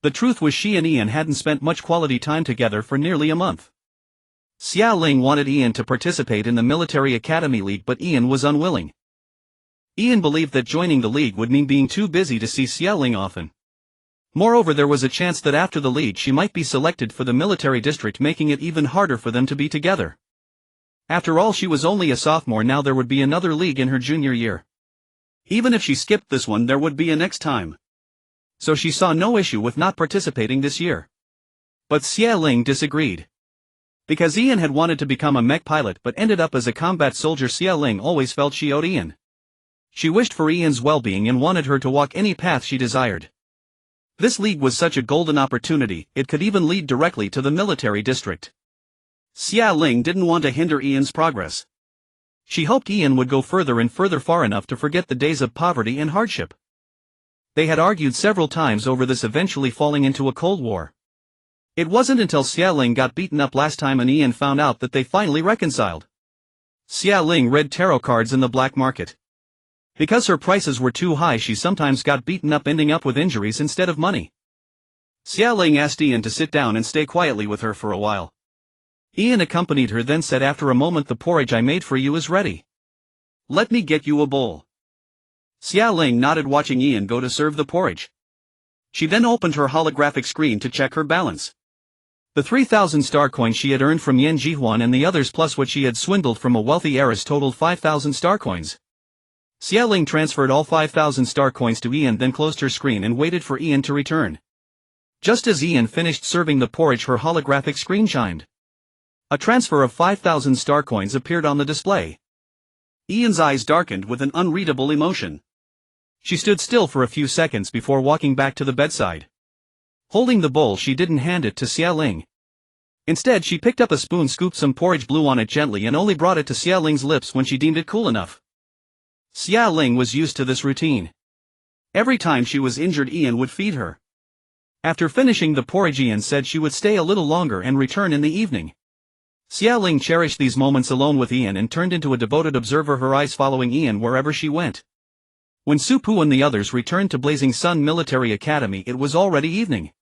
The truth was, she and Ian hadn't spent much quality time together for nearly a month. Xia Ling wanted Ian to participate in the Military Academy League, but Ian was unwilling. Ian believed that joining the league would mean being too busy to see Xia Ling often. Moreover, there was a chance that after the league she might be selected for the military district, making it even harder for them to be together. After all, she was only a sophomore now. There would be another league in her junior year. Even if she skipped this one, there would be a next time. So she saw no issue with not participating this year. But Xia Ling disagreed. Because Ian had wanted to become a mech pilot but ended up as a combat soldier, Xia Ling always felt she owed Ian. She wished for Ian's well-being and wanted her to walk any path she desired. This league was such a golden opportunity, it could even lead directly to the military district. Xia Ling didn't want to hinder Ian's progress. She hoped Ian would go further and further, far enough to forget the days of poverty and hardship. They had argued several times over this, eventually falling into a cold war. It wasn't until Xia Ling got beaten up last time and Ian found out that they finally reconciled. Xia Ling read tarot cards in the black market. Because her prices were too high, she sometimes got beaten up, ending up with injuries instead of money. Xia Ling asked Ian to sit down and stay quietly with her for a while. Ian accompanied her, then said, after a moment, "The porridge I made for you is ready. Let me get you a bowl." Xia Ling nodded, watching Ian go to serve the porridge. She then opened her holographic screen to check her balance. The 3,000 star coins she had earned from Yan Jihuan and the others, plus what she had swindled from a wealthy heiress, totaled 5,000 star coins. Xia Ling transferred all 5,000 star coins to Ian, then closed her screen and waited for Ian to return. Just as Ian finished serving the porridge, her holographic screen chimed. A transfer of 5,000 star coins appeared on the display. Ian's eyes darkened with an unreadable emotion. She stood still for a few seconds before walking back to the bedside. Holding the bowl, she didn't hand it to Xia Ling. Instead, she picked up a spoon, scooped some porridge, blew on it gently, and only brought it to Xia Ling's lips when she deemed it cool enough. Xia Ling was used to this routine. Every time she was injured, Ian would feed her. After finishing the porridge, Ian said she would stay a little longer and return in the evening. Xia Ling cherished these moments alone with Ian and turned into a devoted observer, her eyes following Ian wherever she went. When Su Pu and the others returned to Blazing Sun Military Academy, it was already evening.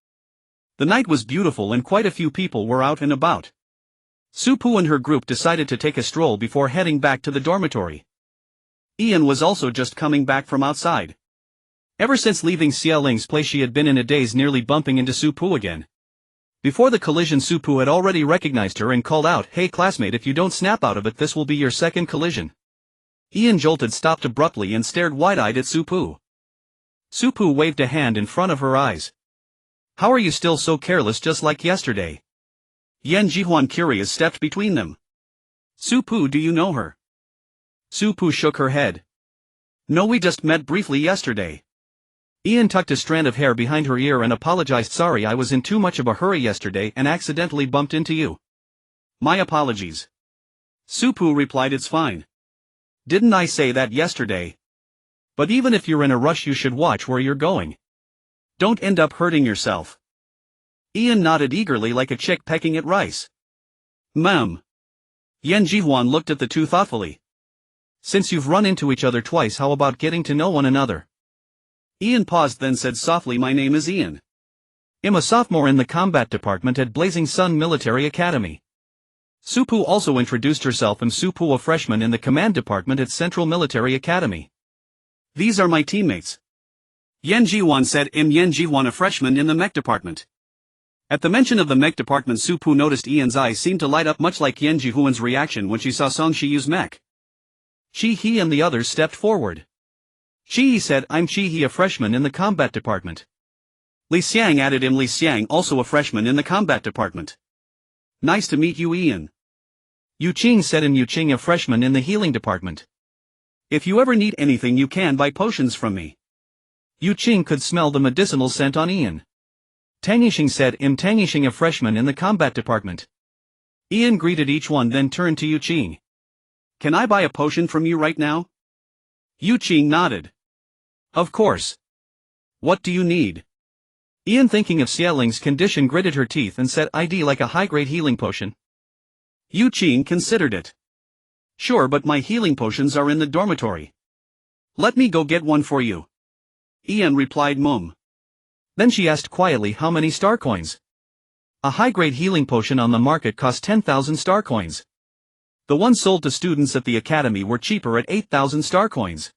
The night was beautiful and quite a few people were out and about. Su Pu and her group decided to take a stroll before heading back to the dormitory. Ian was also just coming back from outside. Ever since leaving Xia Ling's place, she had been in a daze, nearly bumping into Su Pu again. Before the collision, Su Pu had already recognized her and called out, "Hey classmate, if you don't snap out of it, this will be your second collision." Ian jolted, stopped abruptly and stared wide-eyed at Su Pu. Su Pu waved a hand in front of her eyes. "How are you still so careless, just like yesterday?" Yan Jihuan, curious, stepped between them. "Su Pu, do you know her?" Su Pu shook her head. "No, we just met briefly yesterday." Ian tucked a strand of hair behind her ear and apologized. "Sorry, I was in too much of a hurry yesterday and accidentally bumped into you." "My apologies." Su Pu replied, "It's fine. Didn't I say that yesterday? But even if you're in a rush, you should watch where you're going. Don't end up hurting yourself." Ian nodded eagerly, like a chick pecking at rice. "Ma'am." Yan Jihuan looked at the two thoughtfully. "Since you've run into each other twice, how about getting to know one another?" Ian paused, then said softly, "My name is Ian. I'm a sophomore in the combat department at Blazing Sun Military Academy." Su Pu also introduced herself. "I'm Su Pu, a freshman in the command department at Central Military Academy." "These are my teammates." Yan Jihuan said. "I'm Yan Jihuan, a freshman in the mech department." At the mention of the mech department, Su Pu noticed Ian's eyes seemed to light up, much like Yan Jihuan's reaction when she saw Song Shiyu's mech. He and the others stepped forward. He said, "I'm He, a freshman in the combat department." Li Xiang added, "I'm Li Xiang, also a freshman in the combat department." "Nice to meet you, Ian." Yu Qing said, "I'm Yu Qing, a freshman in the healing department. If you ever need anything, you can buy potions from me." Yu Qing could smell the medicinal scent on Ian. Tang Yixing said, "I'm Tang Yixing, a freshman in the combat department." Ian greeted each one, then turned to Yu Qing. "Can I buy a potion from you right now?" Yu Qing nodded. "Of course. What do you need?" Ian, thinking of Xia Ling's condition, gritted her teeth and said, "I'd like a high-grade healing potion." Yu Qing considered it. "Sure, but my healing potions are in the dormitory. Let me go get one for you." Ian replied, "Mum." Then she asked quietly, "How many star coins?" A high-grade healing potion on the market cost 10,000 star coins. The ones sold to students at the academy were cheaper at 8,000 star coins.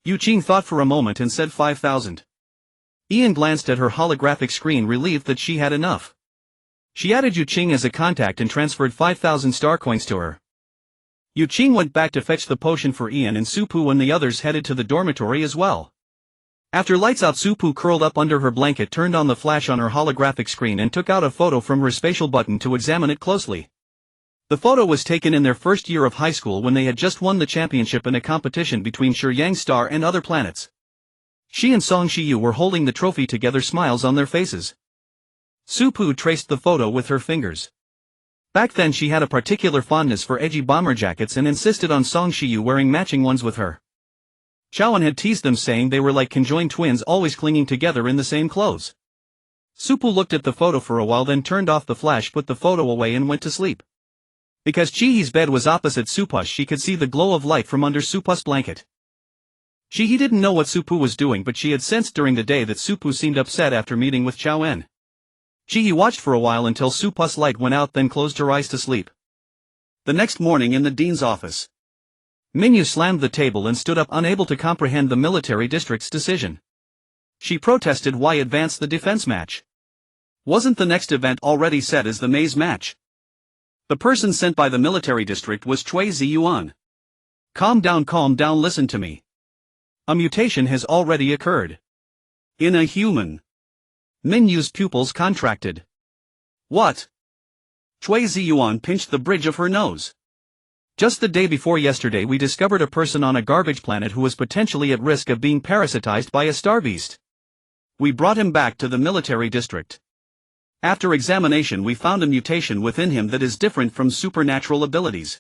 Yu Qing thought for a moment and said 5,000. Ian glanced at her holographic screen, relieved that she had enough. She added Yu Qing as a contact and transferred 5,000 star coins to her. Yu Qing went back to fetch the potion for Ian, and Su Pu and the others headed to the dormitory as well. After lights out, Su Pu curled up under her blanket, turned on the flash on her holographic screen and took out a photo from her spatial button to examine it closely. The photo was taken in their first year of high school when they had just won the championship in a competition between Yang Star and other planets. She and Song Shiyu were holding the trophy together, smiles on their faces. Su-Pu traced the photo with her fingers. Back then she had a particular fondness for edgy bomber jackets and insisted on Song Shiyu wearing matching ones with her. Chaoan had teased them, saying they were like conjoined twins always clinging together in the same clothes. Su-Pu looked at the photo for a while, then turned off the flash, put the photo away and went to sleep. Because Chihi's bed was opposite Su-Pu's, she could see the glow of light from under Su-Pu's blanket. Chihi didn't know what Su-Pu was doing, but she had sensed during the day that Su-Pu seemed upset after meeting with Chaoan. Chihi watched for a while until Su-Pu's light went out, then closed her eyes to sleep. The next morning in the dean's office, Minyu slammed the table and stood up, unable to comprehend the military district's decision. She protested why advance the defense match. Wasn't the next event already set as the maze match? The person sent by the military district was Cui Ziyuan. Calm down, listen to me. A mutation has already occurred. In a human. Minyu's pupils contracted. What? Cui Ziyuan pinched the bridge of her nose. Just the day before yesterday we discovered a person on a garbage planet who was potentially at risk of being parasitized by a star beast. We brought him back to the military district. After examination we found a mutation within him that is different from supernatural abilities.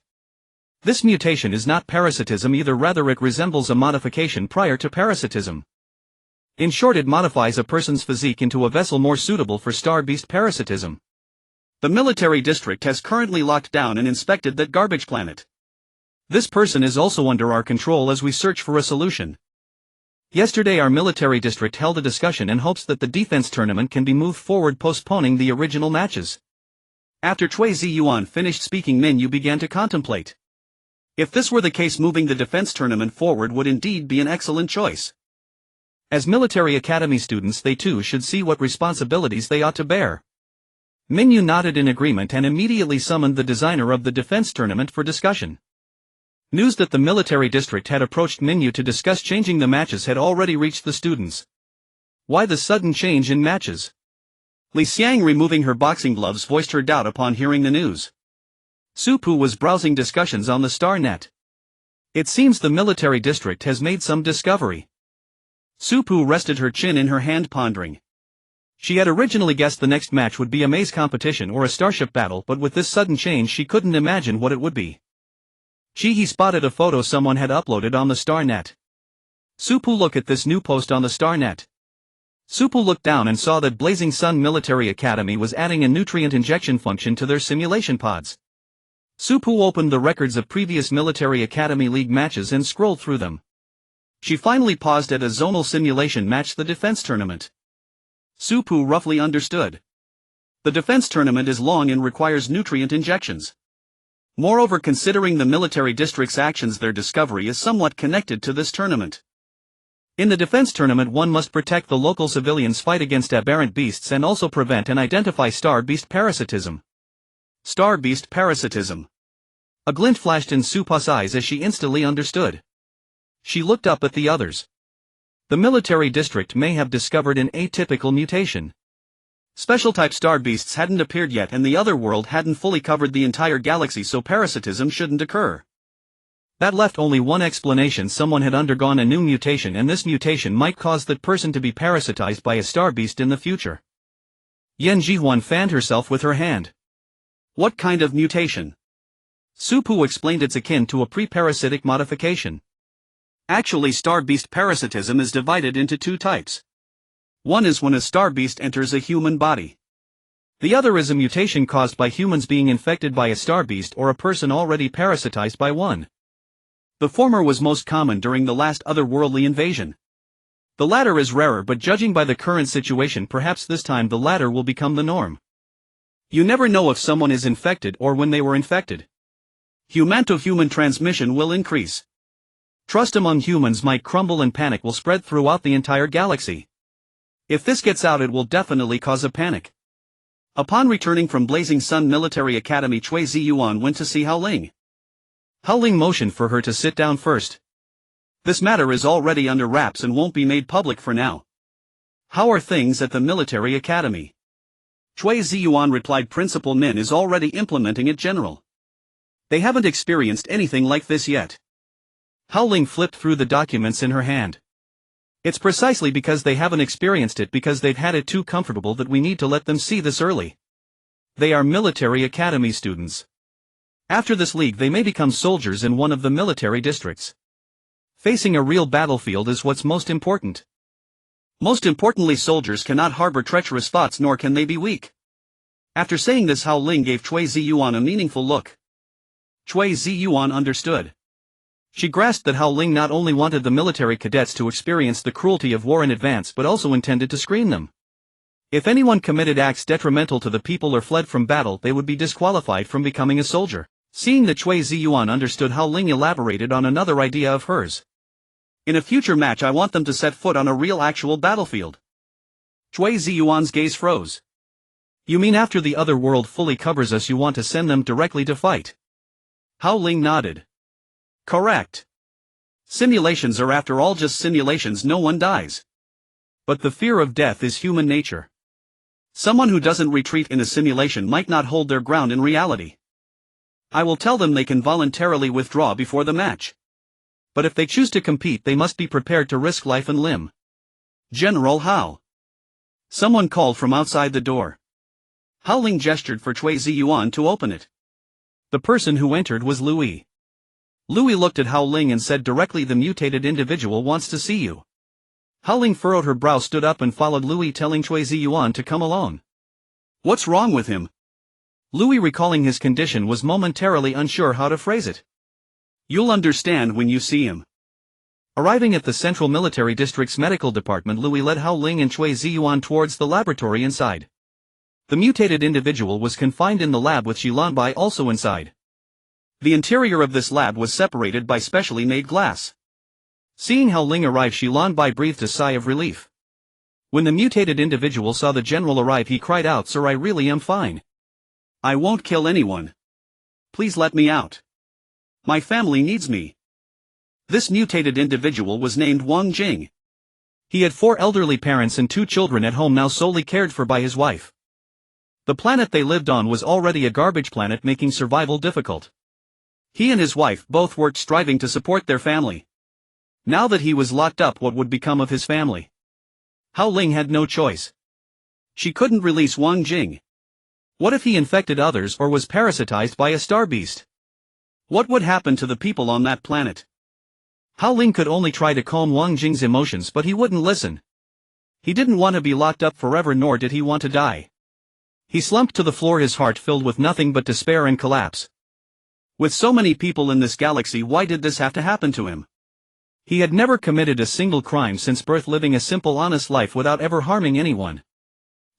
This mutation is not parasitism either, rather it resembles a modification prior to parasitism. In short, it modifies a person's physique into a vessel more suitable for star beast parasitism. The military district has currently locked down and inspected that garbage planet. This person is also under our control as we search for a solution. Yesterday our military district held a discussion in hopes that the defense tournament can be moved forward, postponing the original matches. After Cui Ziyuan finished speaking, Minyu began to contemplate. If this were the case, moving the defense tournament forward would indeed be an excellent choice. As military academy students, they too should see what responsibilities they ought to bear. Minyu nodded in agreement and immediately summoned the designer of the defense tournament for discussion. News that the military district had approached Minyu to discuss changing the matches had already reached the students. Why the sudden change in matches? Li Xiang, removing her boxing gloves, voiced her doubt upon hearing the news. Su-Pu was browsing discussions on the star net. It seems the military district has made some discovery. Su-Pu rested her chin in her hand, pondering. She had originally guessed the next match would be a maze competition or a starship battle, but with this sudden change she couldn't imagine what it would be. He spotted a photo someone had uploaded on the star net. Su-Pu, look at this new post on the star net. Su-Pu looked down and saw that Blazing Sun Military Academy was adding a nutrient injection function to their simulation pods. Su-Pu opened the records of previous Military Academy League matches and scrolled through them. She finally paused at a zonal simulation match, the defense tournament. Su-Pu roughly understood. The defense tournament is long and requires nutrient injections. Moreover, considering the military district's actions, their discovery is somewhat connected to this tournament. In the defense tournament one must protect the local civilians, fight against aberrant beasts, and also prevent and identify star beast parasitism. Star beast parasitism. A glint flashed in Su-Pu's eyes as she instantly understood. She looked up at the others. The military district may have discovered an atypical mutation. Special type star beasts hadn't appeared yet and the other world hadn't fully covered the entire galaxy, so parasitism shouldn't occur. That left only one explanation: someone had undergone a new mutation and this mutation might cause that person to be parasitized by a star beast in the future. Yan Jihuan fanned herself with her hand. What kind of mutation? Su-Pu explained it's akin to a pre-parasitic modification. Actually, star beast parasitism is divided into two types. One is when a star beast enters a human body. The other is a mutation caused by humans being infected by a star beast or a person already parasitized by one. The former was most common during the last otherworldly invasion. The latter is rarer, but judging by the current situation, perhaps this time the latter will become the norm. You never know if someone is infected or when they were infected. Human-to-human transmission will increase. Trust among humans might crumble and panic will spread throughout the entire galaxy. If this gets out, it will definitely cause a panic. Upon returning from Blazing Sun Military Academy, Cui Ziyuan went to see Hao Ling. Hao Ling motioned for her to sit down first. This matter is already under wraps and won't be made public for now. How are things at the military academy? Cui Ziyuan replied, Principal Min is already implementing it, General. They haven't experienced anything like this yet. Hao Ling flipped through the documents in her hand. It's precisely because they haven't experienced it, because they've had it too comfortable, that we need to let them see this early. They are military academy students. After this league they may become soldiers in one of the military districts. Facing a real battlefield is what's most important. Most importantly, soldiers cannot harbor treacherous thoughts, nor can they be weak. After saying this, Hao Ling gave Cui Ziyuan a meaningful look. Cui Ziyuan understood. She grasped that Hao Ling not only wanted the military cadets to experience the cruelty of war in advance, but also intended to screen them. If anyone committed acts detrimental to the people or fled from battle, they would be disqualified from becoming a soldier. Seeing that Cui Ziyuan understood, Hao Ling elaborated on another idea of hers. In a future match, I want them to set foot on a real actual battlefield. Cui Ziyuan's gaze froze. You mean after the other world fully covers us, you want to send them directly to fight? Hao Ling nodded. Correct. Simulations are after all just simulations, no one dies. But the fear of death is human nature. Someone who doesn't retreat in a simulation might not hold their ground in reality. I will tell them they can voluntarily withdraw before the match. But if they choose to compete, they must be prepared to risk life and limb. General Hao. Someone called from outside the door. Hao Ling gestured for Cui Ziyuan to open it. The person who entered was Louis. Louis looked at Hao Ling and said directly, "The mutated individual wants to see you." Hao Ling furrowed her brow, stood up and followed Louis, telling Cui Ziyuan to come alone. What's wrong with him? Louis, recalling his condition, was momentarily unsure how to phrase it. You'll understand when you see him. Arriving at the Central Military District's medical department, Louis led Hao Ling and Cui Ziyuan towards the laboratory inside. The mutated individual was confined in the lab with Xilanbai also inside. The interior of this lab was separated by specially made glass. Seeing Hao Ling arrive, Xilanbai breathed a sigh of relief. When the mutated individual saw the general arrive, he cried out, "Sir, I really am fine. I won't kill anyone. Please let me out. My family needs me." This mutated individual was named Wang Jing. He had 4 elderly parents and 2 children at home, now solely cared for by his wife. The planet they lived on was already a garbage planet, making survival difficult. He and his wife both worked, striving to support their family. Now that he was locked up, what would become of his family? Hao Ling had no choice. She couldn't release Wang Jing. What if he infected others or was parasitized by a star beast? What would happen to the people on that planet? Hao Ling could only try to calm Wang Jing's emotions, but he wouldn't listen. He didn't want to be locked up forever, nor did he want to die. He slumped to the floor, his heart filled with nothing but despair and collapse. With so many people in this galaxy, why did this have to happen to him? He had never committed a single crime since birth, living a simple, honest life without ever harming anyone.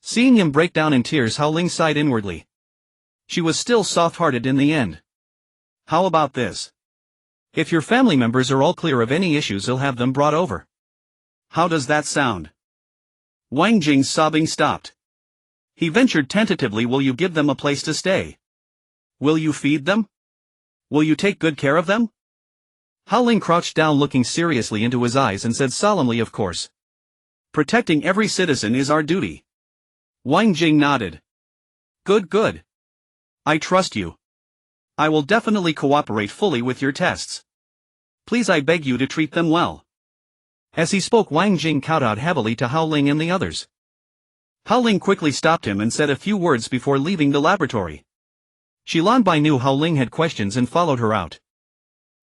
Seeing him break down in tears, Hao Ling sighed inwardly. She was still soft-hearted in the end. How about this? If your family members are all clear of any issues, I'll have them brought over. How does that sound? Wang Jing's sobbing stopped. He ventured tentatively, "Will you give them a place to stay? Will you feed them? Will you take good care of them?" Hao Ling crouched down, looking seriously into his eyes, and said solemnly, "Of course. Protecting every citizen is our duty." Wang Jing nodded. "Good, good. I trust you. I will definitely cooperate fully with your tests. Please, I beg you to treat them well." As he spoke, Wang Jing kowtowed heavily to Hao Ling and the others. Hao Ling quickly stopped him and said a few words before leaving the laboratory. Xilanbai knew Hao Ling had questions and followed her out.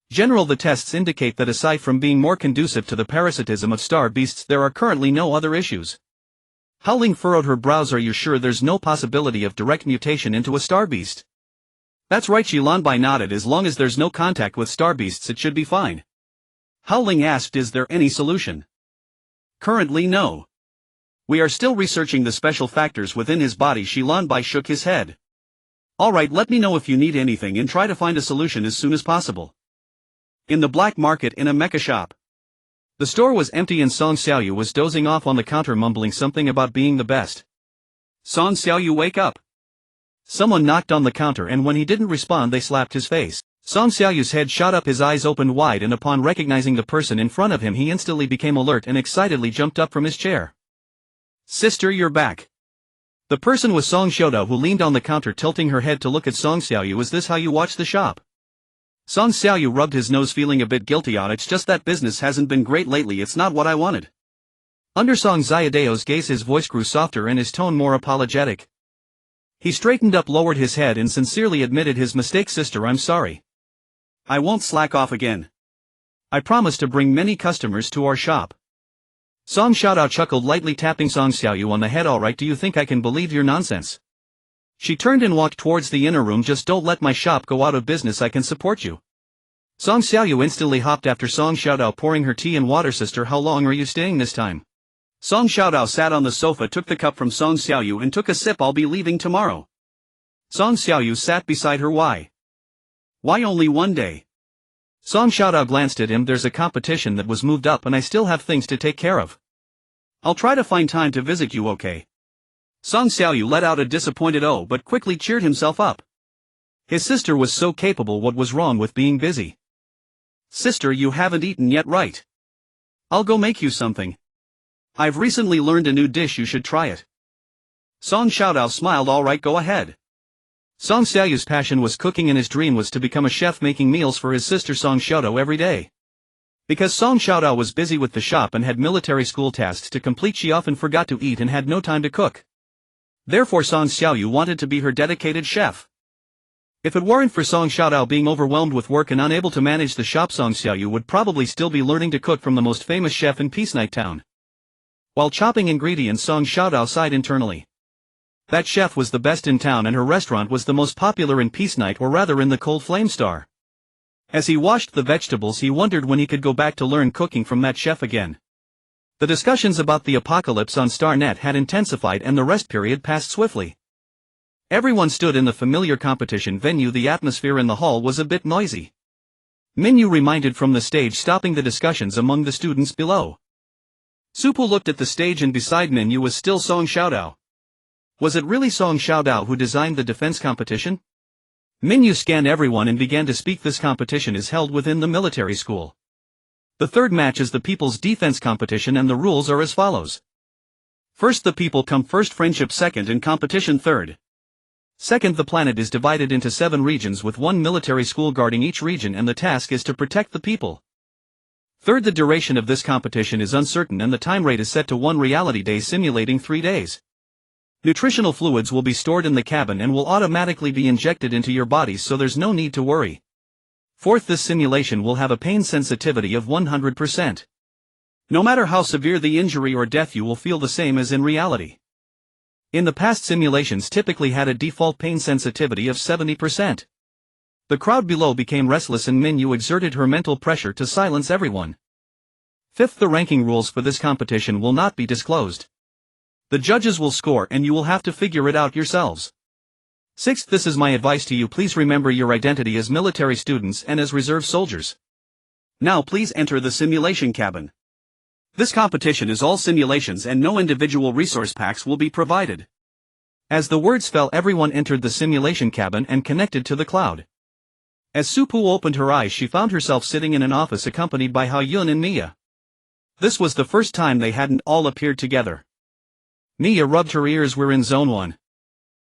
"General, the tests indicate that aside from being more conducive to the parasitism of star beasts, there are currently no other issues." Hao Ling furrowed her brows. "Are you sure there's no possibility of direct mutation into a star beast?" "That's right," Xilanbai nodded. "As long as there's no contact with star beasts, it should be fine." Hao Ling asked, "Is there any solution?" "Currently, no. We are still researching the special factors within his body." Xilanbai shook his head. "All right, let me know if you need anything and try to find a solution as soon as possible." In the black market, in a mecha shop. The store was empty and Song Xiaoyu was dozing off on the counter, mumbling something about being the best. "Song Xiaoyu, wake up." Someone knocked on the counter, and when he didn't respond, they slapped his face. Song Xiaoyu's head shot up, his eyes opened wide, and upon recognizing the person in front of him, he instantly became alert and excitedly jumped up from his chair. "Sister, you're back." The person was Song Xiaoda, who leaned on the counter, tilting her head to look at Song Xiaoyu. "Is this how you watch the shop?" Song Xiaoyu rubbed his nose, feeling a bit guilty. It's just that business hasn't been great lately. It's not what I wanted. Under Song Xiaodao's gaze, his voice grew softer and his tone more apologetic. He straightened up, lowered his head and sincerely admitted his mistake. Sister, I'm sorry. I won't slack off again. I promise to bring many customers to our shop. Song Xiaodao chuckled lightly, tapping Song Xiaoyu on the head. Alright, do you think I can believe your nonsense? She turned and walked towards the inner room. Just don't let my shop go out of business. I can support you. Song Xiaoyu instantly hopped after Song Xiaodao, pouring her tea and water. Sister, how long are you staying this time? Song Xiaodao sat on the sofa, took the cup from Song Xiaoyu and took a sip. I'll be leaving tomorrow. Song Xiaoyu sat beside her. Why? Why only one day? Song Xiaodao glanced at him. There's a competition that was moved up and I still have things to take care of. I'll try to find time to visit you, okay? Song Xiaoyu let out a disappointed oh, but quickly cheered himself up. His sister was so capable. What was wrong with being busy? Sister, you haven't eaten yet, right? I'll go make you something. I've recently learned a new dish, you should try it. Song Xiaodao smiled. Alright, go ahead. Song Xiaoyu's passion was cooking and his dream was to become a chef, making meals for his sister Song Xiaodao every day. Because Song Xiaodao was busy with the shop and had military school tasks to complete, she often forgot to eat and had no time to cook. Therefore Song Xiaoyu wanted to be her dedicated chef. If it weren't for Song Xiaodao being overwhelmed with work and unable to manage the shop, Song Xiaoyu would probably still be learning to cook from the most famous chef in Peace Night Town. While chopping ingredients, Song Xiaodao sighed internally. That chef was the best in town and her restaurant was the most popular in Peace Night, or rather in the Cold Flame Star. As he washed the vegetables, he wondered when he could go back to learn cooking from that chef again. The discussions about the apocalypse on StarNet had intensified and the rest period passed swiftly. Everyone stood in the familiar competition venue. The atmosphere in the hall was a bit noisy. Minyu reminded from the stage, stopping the discussions among the students below. Supu looked at the stage and beside Minyu was still Song Xiaodao. Was it really Song Xiaodao who designed the defense competition? Minyu scanned everyone and began to speak. This competition is held within the military school. The third match is the people's defense competition and the rules are as follows. First, the people come first, friendship second and competition third. Second, the planet is divided into 7 regions with 1 military school guarding each region and the task is to protect the people. Third, the duration of this competition is uncertain and the time rate is set to 1 reality day, simulating 3 days. Nutritional fluids will be stored in the cabin and will automatically be injected into your bodies, so there's no need to worry. Fourth, this simulation will have a pain sensitivity of 100%. No matter how severe the injury or death, you will feel the same as in reality. In the past, simulations typically had a default pain sensitivity of 70%. The crowd below became restless and Minyu exerted her mental pressure to silence everyone. Fifth, the ranking rules for this competition will not be disclosed. The judges will score and you will have to figure it out yourselves. Sixth, this is my advice to you, please remember your identity as military students and as reserve soldiers. Now please enter the simulation cabin. This competition is all simulations and no individual resource packs will be provided. As the words fell, everyone entered the simulation cabin and connected to the cloud. As Supu opened her eyes, she found herself sitting in an office accompanied by Hao Yun and Mia. This was the first time they hadn't all appeared together. Mia rubbed her ears. We're in Zone 1.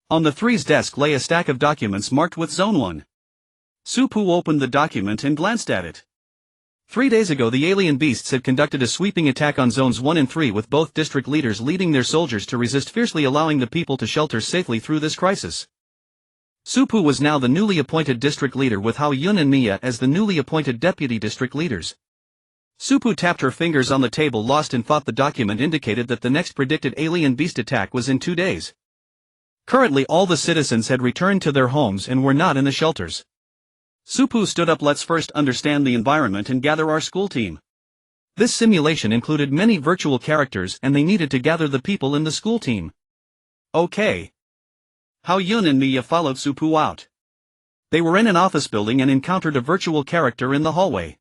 On the three's desk lay a stack of documents marked with Zone 1. Supu opened the document and glanced at it. 3 days ago the alien beasts had conducted a sweeping attack on Zones 1 and 3 with both district leaders leading their soldiers to resist fiercely, allowing the people to shelter safely through this crisis. Supu was now the newly appointed district leader with Hao Yun and Mia as the newly appointed deputy district leaders. Supu tapped her fingers on the table, lost in thought. The document indicated that the next predicted alien beast attack was in 2 days. Currently all the citizens had returned to their homes and were not in the shelters. Supu stood up. Let's first understand the environment and gather our school team. This simulation included many virtual characters and they needed to gather the people in the school team. Okay. Hao Yun and Mia followed Supu out. They were in an office building and encountered a virtual character in the hallway.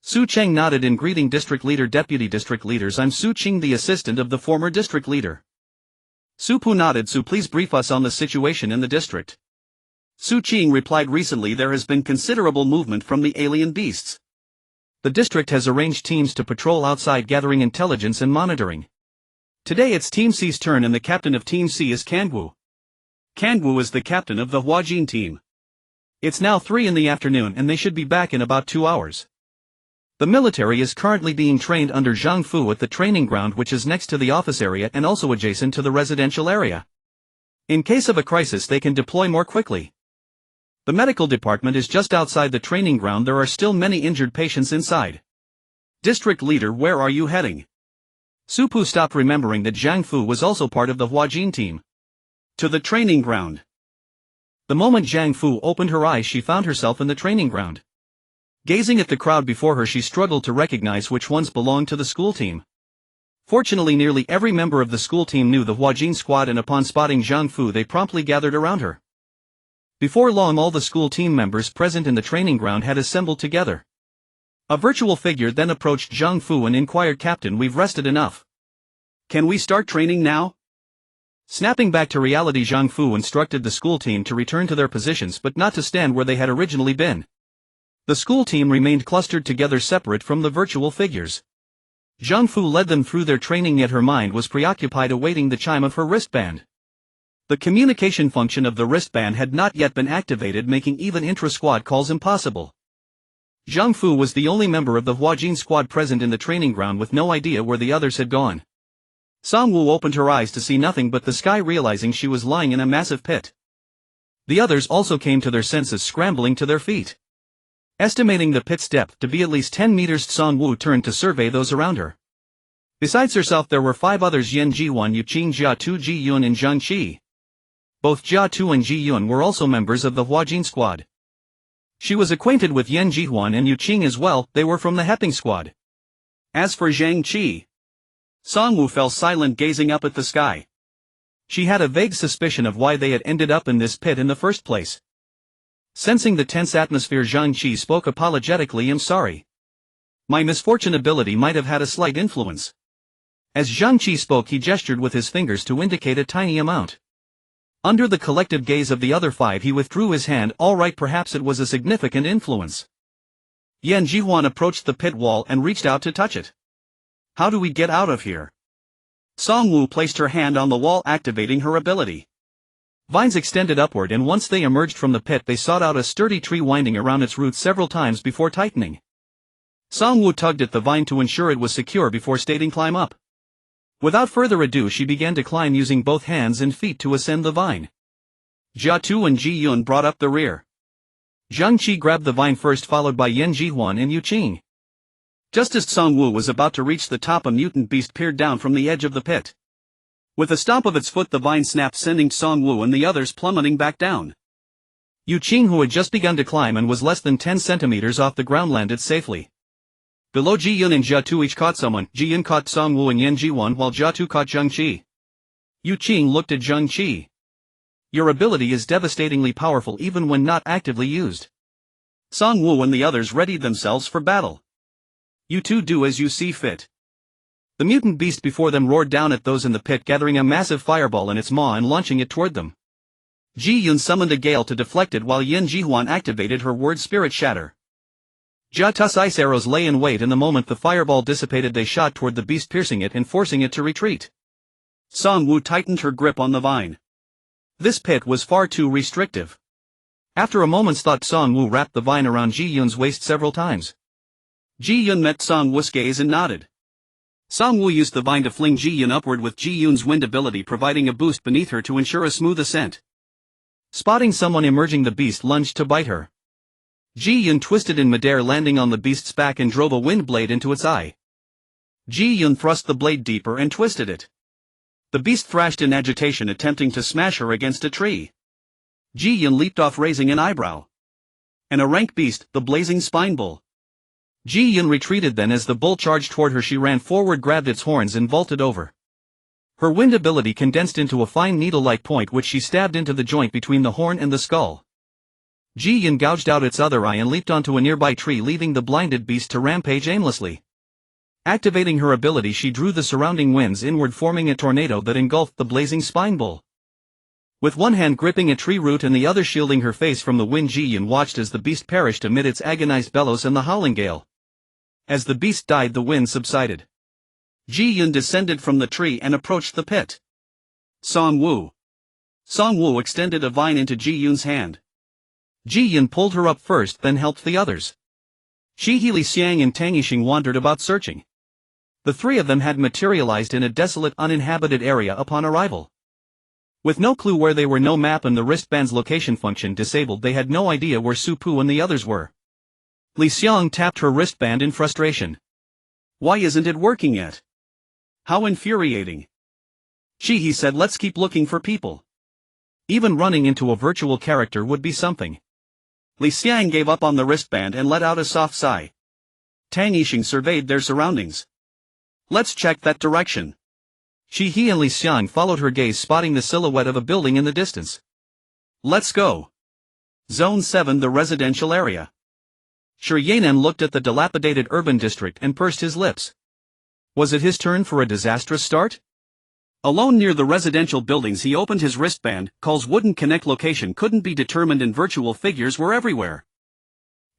Su Cheng nodded in greeting. District leader, deputy district leaders, I'm Su Cheng, the assistant of the former district leader. Supu nodded. Su, please brief us on the situation in the district. Su Cheng replied, recently there has been considerable movement from the alien beasts. The district has arranged teams to patrol outside, gathering intelligence and monitoring. Today it's Team C's turn and the captain of Team C is Kangwu. Kangwu is the captain of the Huajin team. It's now 3 in the afternoon and they should be back in about 2 hours. The military is currently being trained under Zhang Fu at the training ground, which is next to the office area and also adjacent to the residential area. In case of a crisis they can deploy more quickly. The medical department is just outside the training ground. There are still many injured patients inside. District leader, where are you heading? Su Pu stopped, remembering that Zhang Fu was also part of the Huajin team. To the training ground. The moment Zhang Fu opened her eyes, she found herself in the training ground. Gazing at the crowd before her, she struggled to recognize which ones belonged to the school team. Fortunately, nearly every member of the school team knew the Huajin squad, and upon spotting Zhang Fu they promptly gathered around her. Before long, all the school team members present in the training ground had assembled together. A virtual figure then approached Zhang Fu and inquired, "Captain, we've rested enough. Can we start training now?" Snapping back to reality, Zhang Fu instructed the school team to return to their positions but not to stand where they had originally been. The school team remained clustered together, separate from the virtual figures. Zhang Fu led them through their training, yet her mind was preoccupied awaiting the chime of her wristband. The communication function of the wristband had not yet been activated, making even intra-squad calls impossible. Zhang Fu was the only member of the Huajin squad present in the training ground, with no idea where the others had gone. Song Wu opened her eyes to see nothing but the sky, realizing she was lying in a massive pit. The others also came to their senses, scrambling to their feet. Estimating the pit's depth to be at least 10 meters, Song Wu turned to survey those around her. Besides herself, there were 5 others: Yan Jihuan, Yu Qing, Jia Tu, Ji Yun and Zhang Qi. Both Jia Tu and Ji Yun were also members of the Huajin squad. She was acquainted with Yan Jihuan and Yu Qing as well. They were from the Heping squad. As for Zhang Qi, Song Wu fell silent, gazing up at the sky. She had a vague suspicion of why they had ended up in this pit in the first place. Sensing the tense atmosphere, Zhang Qi spoke apologetically, "I'm sorry. My misfortune ability might have had a slight influence." As Zhang Qi spoke, he gestured with his fingers to indicate a tiny amount. Under the collective gaze of the other 5, he withdrew his hand. "All right, perhaps it was a significant influence." Yan Jihuan approached the pit wall and reached out to touch it. "How do we get out of here?" Song Wu placed her hand on the wall, activating her ability. Vines extended upward, and once they emerged from the pit they sought out a sturdy tree, winding around its roots several times before tightening. Song Wu tugged at the vine to ensure it was secure before stating, "Climb up." Without further ado, she began to climb, using both hands and feet to ascend the vine. Jia Tu and Ji Yun brought up the rear. Zhang Qi grabbed the vine first, followed by Yan Jihuan and Yu Qing. Just as Song Wu was about to reach the top, a mutant beast peered down from the edge of the pit. With a stomp of its foot, the vine snapped, sending Song Wu and the others plummeting back down. Yu Qing, who had just begun to climb and was less than 10 centimeters off the ground, landed safely. Below, Ji Yun and Jia Tu each caught someone. Ji Yun caught Song Wu and Yan Jihuan, while Jia Tu caught Zhang Qi. Yu Qing looked at Zhang Qi. "Your ability is devastatingly powerful even when not actively used." Song Wu and the others readied themselves for battle. "You two do as you see fit." The mutant beast before them roared down at those in the pit, gathering a massive fireball in its maw and launching it toward them. Ji Yun summoned a gale to deflect it, while Yan Jihuan activated her word spirit shatter. Jia Tu's ice arrows lay in wait, and the moment the fireball dissipated they shot toward the beast, piercing it and forcing it to retreat. Song Wu tightened her grip on the vine. This pit was far too restrictive. After a moment's thought, Song Wu wrapped the vine around Ji Yun's waist several times. Ji Yun met Song Wu's gaze and nodded. Song Wu used the vine to fling Ji Yun upward, with Ji Yun's wind ability providing a boost beneath her to ensure a smooth ascent. Spotting someone emerging, the beast lunged to bite her. Ji Yun twisted in midair, landing on the beast's back, and drove a wind blade into its eye. Ji Yun thrust the blade deeper and twisted it. The beast thrashed in agitation, attempting to smash her against a tree. Ji Yun leaped off, raising an eyebrow. A rank beast, the blazing spine bull. Ji Yun retreated then. As the bull charged toward her, she ran forward, grabbed its horns and vaulted over. Her wind ability condensed into a fine needle-like point, which she stabbed into the joint between the horn and the skull. Ji Yun gouged out its other eye and leaped onto a nearby tree, leaving the blinded beast to rampage aimlessly. Activating her ability, she drew the surrounding winds inward, forming a tornado that engulfed the blazing spine bull. With one hand gripping a tree root and the other shielding her face from the wind, Ji Yun watched as the beast perished amid its agonized bellows and the howling gale. As the beast died, the wind subsided. Ji Yun descended from the tree and approached the pit. Song Wu. Song Wu extended a vine into Ji Yun's hand. Ji Yin pulled her up first, then helped the others. Shi He, Li Xiang and Tang Yixing wandered about searching. The three of them had materialized in a desolate, uninhabited area upon arrival. With no clue where they were, no map, and the wristband's location function disabled, they had no idea where Su Pu and the others were. Li Xiang tapped her wristband in frustration. Why isn't it working yet? How infuriating. Shi He said, let's keep looking for people. Even running into a virtual character would be something. Li Xiang gave up on the wristband and let out a soft sigh. Tang Yixing surveyed their surroundings. Let's check that direction. Shi He and Li Xiang followed her gaze, spotting the silhouette of a building in the distance. Let's go. Zone 7, the residential area. Shi Yanan looked at the dilapidated urban district and pursed his lips. Was it his turn for a disastrous start? Alone near the residential buildings, he opened his wristband. Calls wouldn't connect, location couldn't be determined, and virtual figures were everywhere.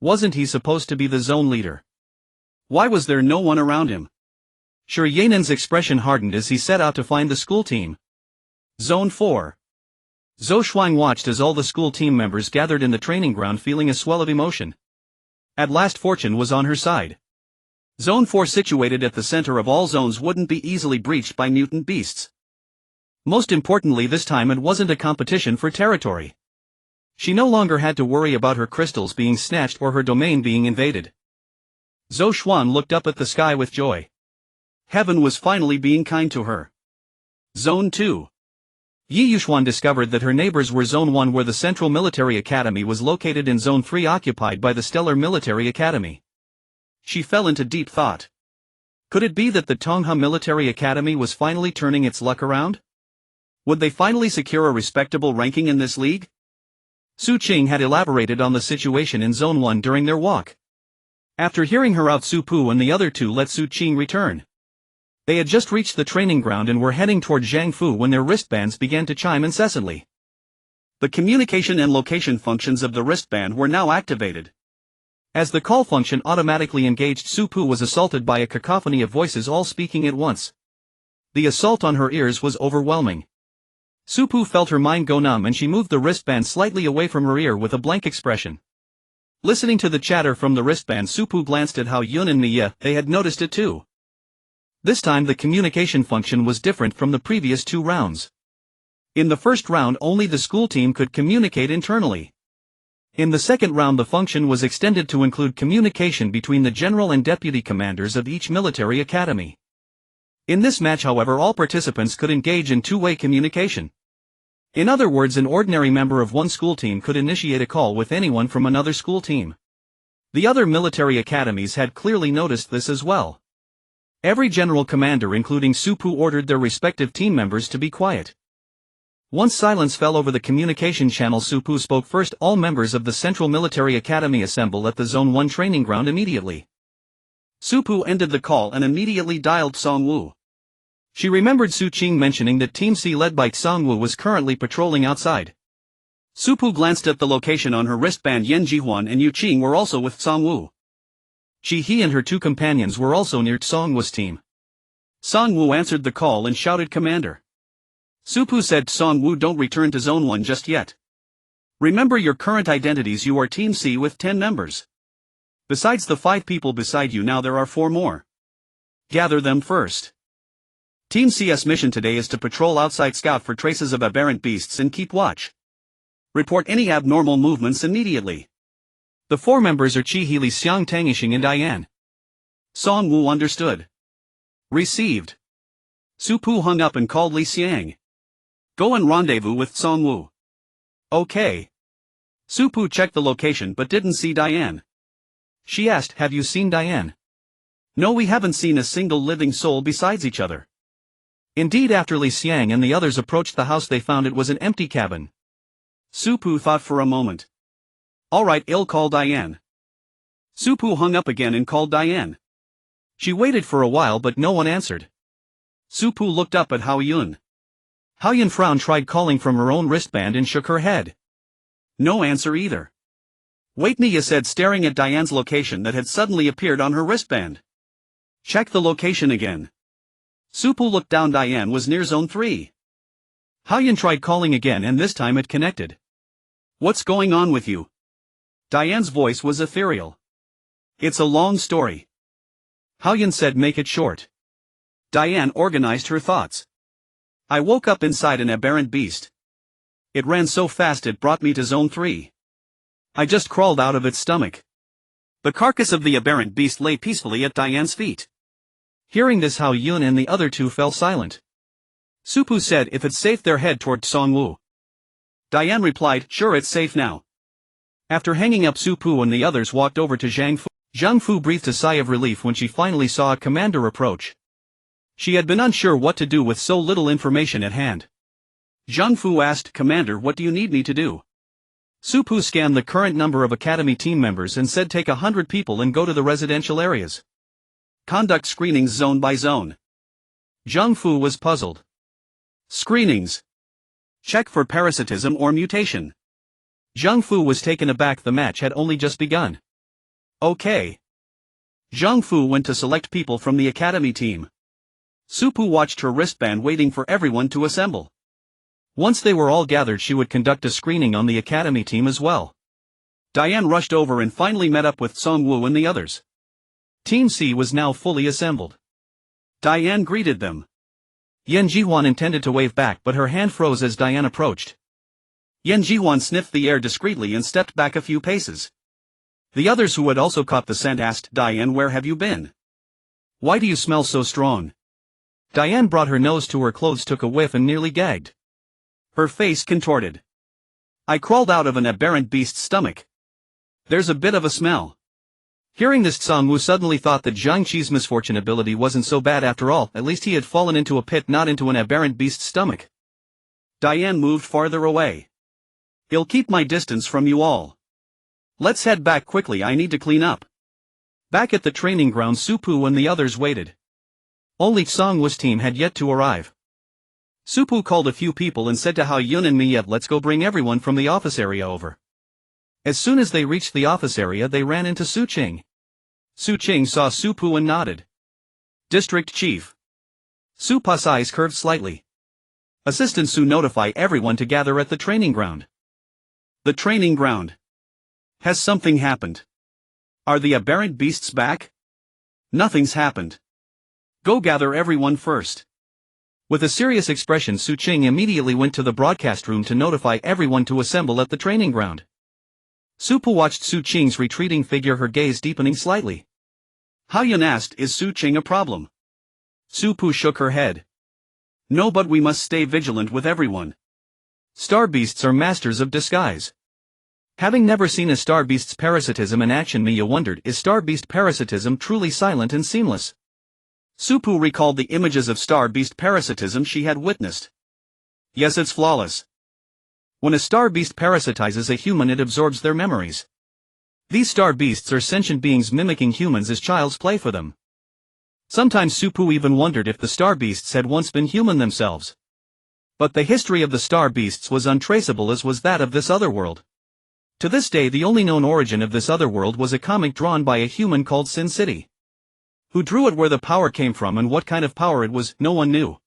Wasn't he supposed to be the zone leader? Why was there no one around him? Shi Yanan's expression hardened as he set out to find the school team. Zone 4. Zhou Shuang watched as all the school team members gathered in the training ground, feeling a swell of emotion. At last fortune was on her side. Zone 4, situated at the center of all zones, wouldn't be easily breached by mutant beasts. Most importantly, this time it wasn't a competition for territory. She no longer had to worry about her crystals being snatched or her domain being invaded. Zhou Shuang looked up at the sky with joy. Heaven was finally being kind to her. Zone 2. Yi Yuxuan discovered that her neighbors were Zone 1, where the Central Military Academy was located, in Zone 3, occupied by the Stellar Military Academy. She fell into deep thought. Could it be that the Tongha Military Academy was finally turning its luck around? Would they finally secure a respectable ranking in this league? Su Qing had elaborated on the situation in Zone 1 during their walk. After hearing her out, Su Pu and the other two let Su Qing return. They had just reached the training ground and were heading toward Zhangfu when their wristbands began to chime incessantly. The communication and location functions of the wristband were now activated. As the call function automatically engaged, Su Pu was assaulted by a cacophony of voices all speaking at once. The assault on her ears was overwhelming. Su Pu felt her mind go numb, and she moved the wristband slightly away from her ear with a blank expression. Listening to the chatter from the wristband, Su Pu glanced at Hao Yun and Mia. They had noticed it too. This time the communication function was different from the previous two rounds. In the first round, only the school team could communicate internally. In the second round, the function was extended to include communication between the general and deputy commanders of each military academy. In this match, however, all participants could engage in two-way communication. In other words, an ordinary member of one school team could initiate a call with anyone from another school team. The other military academies had clearly noticed this as well. Every general commander, including Su Pu, ordered their respective team members to be quiet. Once silence fell over the communication channel, Su Pu spoke first. All members of the Central Military Academy assemble at the Zone 1 training ground immediately. Su Pu ended the call and immediately dialed Song Wu. She remembered Su Qing mentioning that Team C led by Song Wu was currently patrolling outside. Su Pu glanced at the location on her wristband. Yan Jihuan and Yu Qing were also with Song Wu. Shi He and her two companions were also near Song Wu's team. Song Wu answered the call and shouted, "Commander." Su Pu said, "Song Wu, don't return to Zone 1 just yet. Remember your current identities. You are Team C with 10 members. Besides the 5 people beside you, now there are 4 more. Gather them first. Team C's mission today is to patrol outside, scout for traces of aberrant beasts, and keep watch. Report any abnormal movements immediately." The 4 members are Qi He, Li Xiang, Tang Yixing, and Diane. Song Wu understood. Received. Su Pu hung up and called Li Xiang. "Go and rendezvous with Song Wu." "Okay." Su Pu checked the location but didn't see Diane. She asked, "Have you seen Diane?" "No, we haven't seen a single living soul besides each other." Indeed, after Li Xiang and the others approached the house, they found it was an empty cabin. Su Pu thought for a moment. "Alright, I'll call Diane." Su Pu hung up again and called Diane. She waited for a while but no one answered. Su Pu looked up at Hao Yun. Hao Yun frowned, tried calling from her own wristband and shook her head. No answer either. "Wait," Nia said, staring at Diane's location that had suddenly appeared on her wristband. "Check the location again." Su Pu looked down. Diane was near Zone 3. Hao Yun tried calling again and this time it connected. "What's going on with you?" Diane's voice was ethereal. It's a long story. Haoyun said make it short. Diane organized her thoughts. I woke up inside an aberrant beast. It ran so fast it brought me to Zone 3. I just crawled out of its stomach. The carcass of the aberrant beast lay peacefully at Diane's feet. Hearing this, Haoyun and the other two fell silent. Supu said if it's safe they'll head toward Songwu. Diane replied, sure it's safe now. After hanging up, Supu and the others walked over to Zhang Fu. Zhang Fu breathed a sigh of relief when she finally saw a commander approach. She had been unsure what to do with so little information at hand. Zhang Fu asked, Commander, what do you need me to do? Supu scanned the current number of Academy team members and said take 100 people and go to the residential areas. Conduct screenings zone by zone. Zhang Fu was puzzled. Screenings. Check for parasitism or mutation. Zhang Fu was taken aback, the match had only just begun. Okay. Zhang Fu went to select people from the Academy team. Supu watched her wristband waiting for everyone to assemble. Once they were all gathered, she would conduct a screening on the Academy team as well. Diane rushed over and finally met up with Songwu and the others. Team C was now fully assembled. Diane greeted them. Yan Jihuan intended to wave back, but her hand froze as Diane approached. Yan Jihuan sniffed the air discreetly and stepped back a few paces. The others who had also caught the scent asked, Diane, where have you been? Why do you smell so strong? Diane brought her nose to her clothes, took a whiff and nearly gagged. Her face contorted. I crawled out of an aberrant beast's stomach. There's a bit of a smell. Hearing this, Songwu suddenly thought that Zhang Qi's misfortune ability wasn't so bad after all, at least he had fallen into a pit, not into an aberrant beast's stomach. Diane moved farther away. I'll keep my distance from you all. Let's head back quickly, I need to clean up. Back at the training ground, Supu and the others waited. Only Songwu's team had yet to arrive. Supu called a few people and said to Haoyun and Miyet, let's go bring everyone from the office area over. As soon as they reached the office area, they ran into Su Qing. Su Qing saw Supu and nodded. District Chief. Supa's eyes curved slightly. Assistant Su, notify everyone to gather at the training ground. The training ground. Has something happened? Are the aberrant beasts back? Nothing's happened. Go gather everyone first. With a serious expression, Su Qing immediately went to the broadcast room to notify everyone to assemble at the training ground. Supu watched Su Qing's retreating figure, her gaze deepening slightly. Haoyun asked, is Su Qing a problem? Supu shook her head. No, but we must stay vigilant with everyone. Star beasts are masters of disguise. Having never seen a star beast's parasitism in action, Mia wondered, is star beast parasitism truly silent and seamless? Supu recalled the images of star beast parasitism she had witnessed. Yes, it's flawless. When a star beast parasitizes a human, it absorbs their memories. These star beasts are sentient beings mimicking humans as child's play for them. Sometimes Supu even wondered if the star beasts had once been human themselves. But the history of the star beasts was untraceable, as was that of this other world. To this day, the only known origin of this other world was a comic drawn by a human called Sin City. Who drew it, where the power came from, and what kind of power it was, no one knew.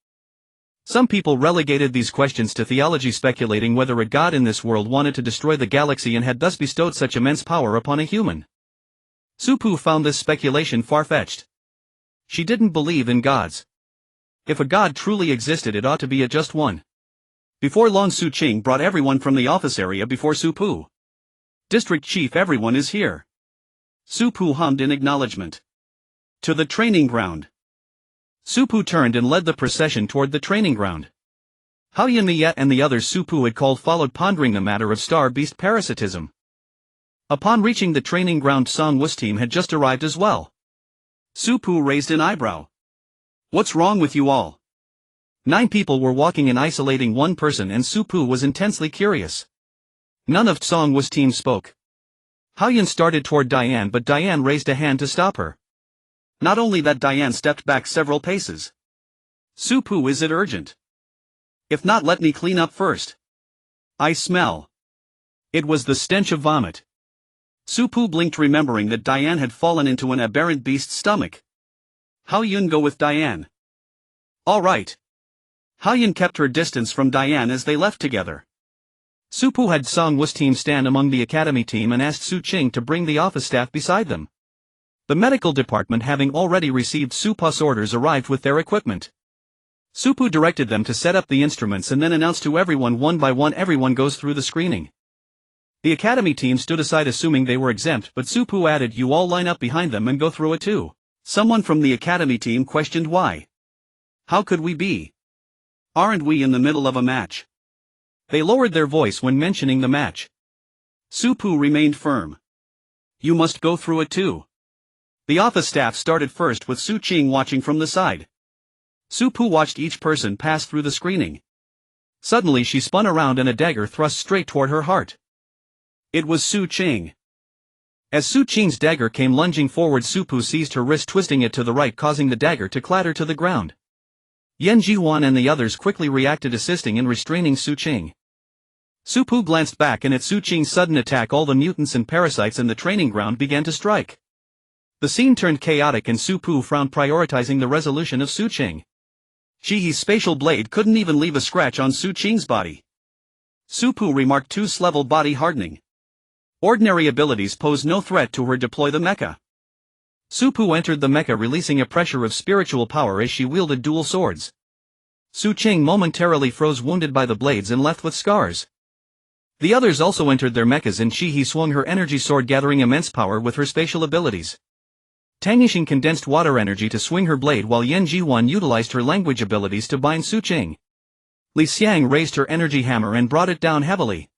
Some people relegated these questions to theology, speculating whether a god in this world wanted to destroy the galaxy and had thus bestowed such immense power upon a human. Supu found this speculation far-fetched. She didn't believe in gods. If a god truly existed, it ought to be a just one. Before long, Su Qing brought everyone from the office area before Supu. District Chief, everyone is here. Supu hummed in acknowledgement. To the training ground. Supu turned and led the procession toward the training ground. Haoyun, Miyet and the others Supu had called followed, pondering the matter of star beast parasitism. Upon reaching the training ground, Songwu's team had just arrived as well. Supu raised an eyebrow. What's wrong with you all? 9 people were walking and isolating one person, and Supu was intensely curious. None of Songwu's team spoke. Haoyun started toward Diane, but Diane raised a hand to stop her. Not only that, Diane stepped back several paces. Supu, is it urgent? If not, let me clean up first. I smell. It was the stench of vomit. Supu blinked, remembering that Diane had fallen into an aberrant beast's stomach. Haoyun, go with Diane. All right. Haoyun kept her distance from Diane as they left together. Su-Pu had Song Wu's team stand among the academy team and asked Su Qing to bring the office staff beside them. The medical department, having already received Su-Pu's orders, arrived with their equipment. Su-Pu directed them to set up the instruments and then announced to everyone one by one everyone goes through the screening. The academy team stood aside assuming they were exempt, but Su-Pu added, you all line up behind them and go through it too. Someone from the academy team questioned why. How could we be? Aren't we in the middle of a match? They lowered their voice when mentioning the match. Su-Pu remained firm. You must go through it too. The office staff started first with Su Qing watching from the side. Su-Pu watched each person pass through the screening. Suddenly she spun around and a dagger thrust straight toward her heart. It was Su Qing. As Su Qing's dagger came lunging forward, Su-Pu seized her wrist, twisting it to the right, causing the dagger to clatter to the ground. Yan Jiwan and the others quickly reacted, assisting in restraining Su Qing. Su-Pu glanced back, and at Su Qing's sudden attack all the mutants and parasites in the training ground began to strike. The scene turned chaotic and Su-Pu frowned, prioritizing the resolution of Su Qing. Shihi's spatial blade couldn't even leave a scratch on Su Qing's body. Su-Pu remarked, 2's level body hardening. Ordinary abilities pose no threat to her. Deploy the mecha. Su-Pu entered the mecha, releasing a pressure of spiritual power as she wielded dual swords. Su Qing momentarily froze, wounded by the blades and left with scars. The others also entered their mechas and Shihi swung her energy sword, gathering immense power with her spatial abilities. Tang Yixing condensed water energy to swing her blade, while Yan Jiwan utilized her language abilities to bind Su Qing. Li Xiang raised her energy hammer and brought it down heavily.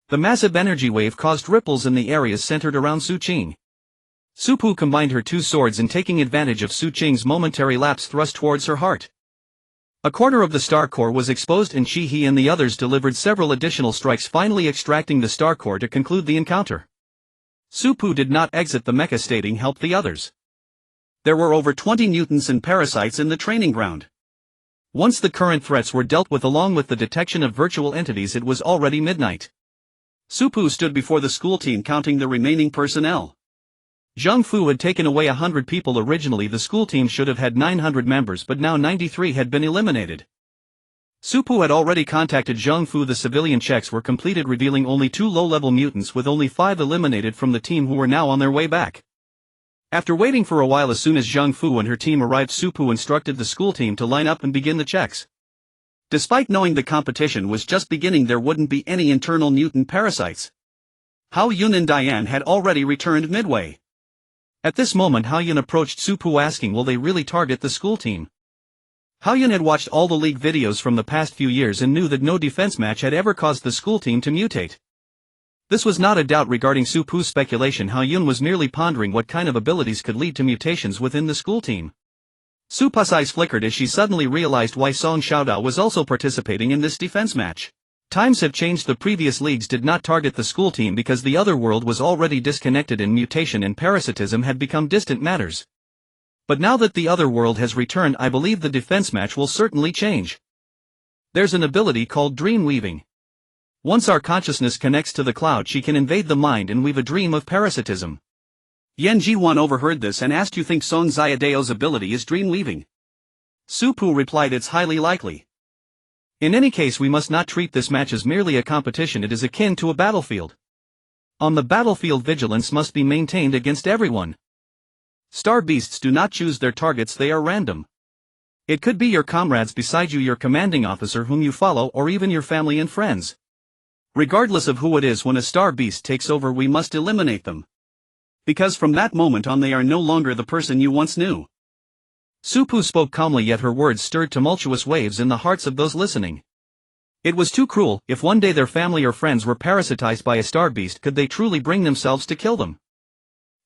The massive energy wave caused ripples in the areas centered around Su Qing. Su-Pu combined her two swords and, taking advantage of Su Qing's momentary lapse, thrust towards her heart. A quarter of the star core was exposed and Shihi and the others delivered several additional strikes, finally extracting the star core to conclude the encounter. Su-Pu did not exit the mecha, stating, help the others. There were over 20 mutants and parasites in the training ground. Once the current threats were dealt with along with the detection of virtual entities, it was already midnight. Su-Pu stood before the school team counting the remaining personnel. Zhang Fu had taken away 100 people. Originally the school team should have had 900 members, but now 93 had been eliminated. Su-Pu had already contacted Zhang Fu. The civilian checks were completed, revealing only 2 low-level mutants, with only 5 eliminated from the team, who were now on their way back. After waiting for a while, as soon as Zhang Fu and her team arrived, Su-Pu instructed the school team to line up and begin the checks. Despite knowing the competition was just beginning, there wouldn't be any internal mutant parasites. Hao Yun and Diane had already returned midway. At this moment Hao Yun approached Su-Pu, asking, will they really target the school team? Hao Yun had watched all the league videos from the past few years and knew that no defense match had ever caused the school team to mutate. This was not a doubt regarding Su-Pu's speculation. Hao Yun was merely pondering what kind of abilities could lead to mutations within the school team. Su-Pu's eyes flickered as she suddenly realized why Song Xiaodao was also participating in this defense match. Times have changed. The previous leagues did not target the school team because the other world was already disconnected and mutation and parasitism had become distant matters. But now that the other world has returned, I believe the defense match will certainly change. There's an ability called dream weaving. Once our consciousness connects to the cloud, she can invade the mind and weave a dream of parasitism. Yan Jiwan overheard this and asked, you think Song Xiaodao's ability is dream weaving? Su-Pu replied, it's highly likely. In any case, we must not treat this match as merely a competition. It is akin to a battlefield. On the battlefield, vigilance must be maintained against everyone. Star beasts do not choose their targets, they are random. It could be your comrades beside you, your commanding officer whom you follow, or even your family and friends. Regardless of who it is, when a star beast takes over, we must eliminate them. Because from that moment on they are no longer the person you once knew. Su-Pu spoke calmly, yet her words stirred tumultuous waves in the hearts of those listening. It was too cruel. If one day their family or friends were parasitized by a star beast, could they truly bring themselves to kill them?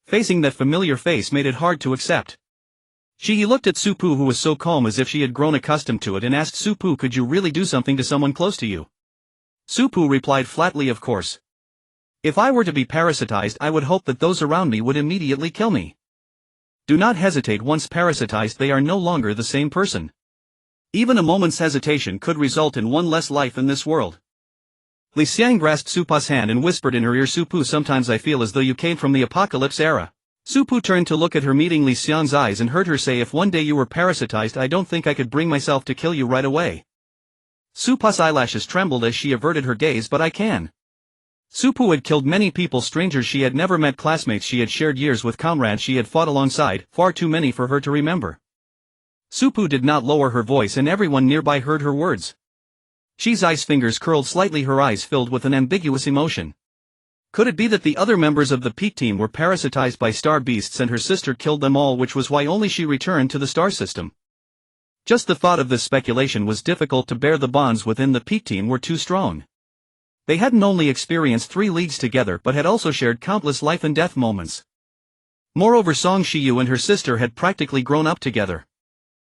Facing that familiar face made it hard to accept. She looked at Su-Pu, who was so calm as if she had grown accustomed to it, and asked, Su-Pu, could you really do something to someone close to you? Su-Pu replied flatly, of course. If I were to be parasitized, I would hope that those around me would immediately kill me. Do not hesitate. Once parasitized, they are no longer the same person. Even a moment's hesitation could result in one less life in this world. Li Xiang grasped Su-Pu's hand and whispered in her ear, Su-Pu, sometimes I feel as though you came from the apocalypse era. Su-Pu turned to look at her, meeting Li Xiang's eyes, and heard her say, if one day you were parasitized, I don't think I could bring myself to kill you right away. Supa's eyelashes trembled as she averted her gaze, but I can. Supu had killed many people, strangers she had never met, classmates she had shared years with, comrades she had fought alongside, far too many for her to remember. Supu did not lower her voice and everyone nearby heard her words. She's eyes fingers curled slightly, her eyes filled with an ambiguous emotion. Could it be that the other members of the Peak team were parasitized by star beasts and her sister killed them all, which was why only she returned to the star system? Just the thought of this speculation was difficult to bear. The bonds within the Peak team were too strong. They hadn't only experienced 3 leagues together but had also shared countless life and death moments. Moreover, Song Shiyu and her sister had practically grown up together.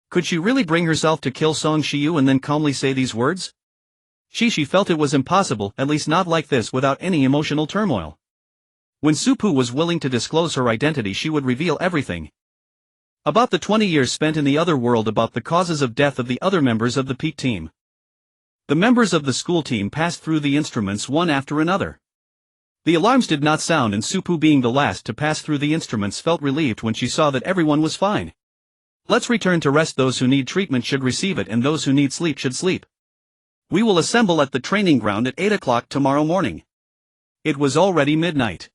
Could she really bring herself to kill Song Shiyu and then calmly say these words? She felt it was impossible, at least not like this, without any emotional turmoil. When Supu was willing to disclose her identity, she would reveal everything. About the 20 years spent in the other world, about the causes of death of the other members of the Peak team. The members of the school team passed through the instruments one after another. The alarms did not sound, and Supu, being the last to pass through the instruments, felt relieved when she saw that everyone was fine. Let's return to rest. Those who need treatment should receive it and those who need sleep should sleep. We will assemble at the training ground at 8 o'clock tomorrow morning. It was already midnight.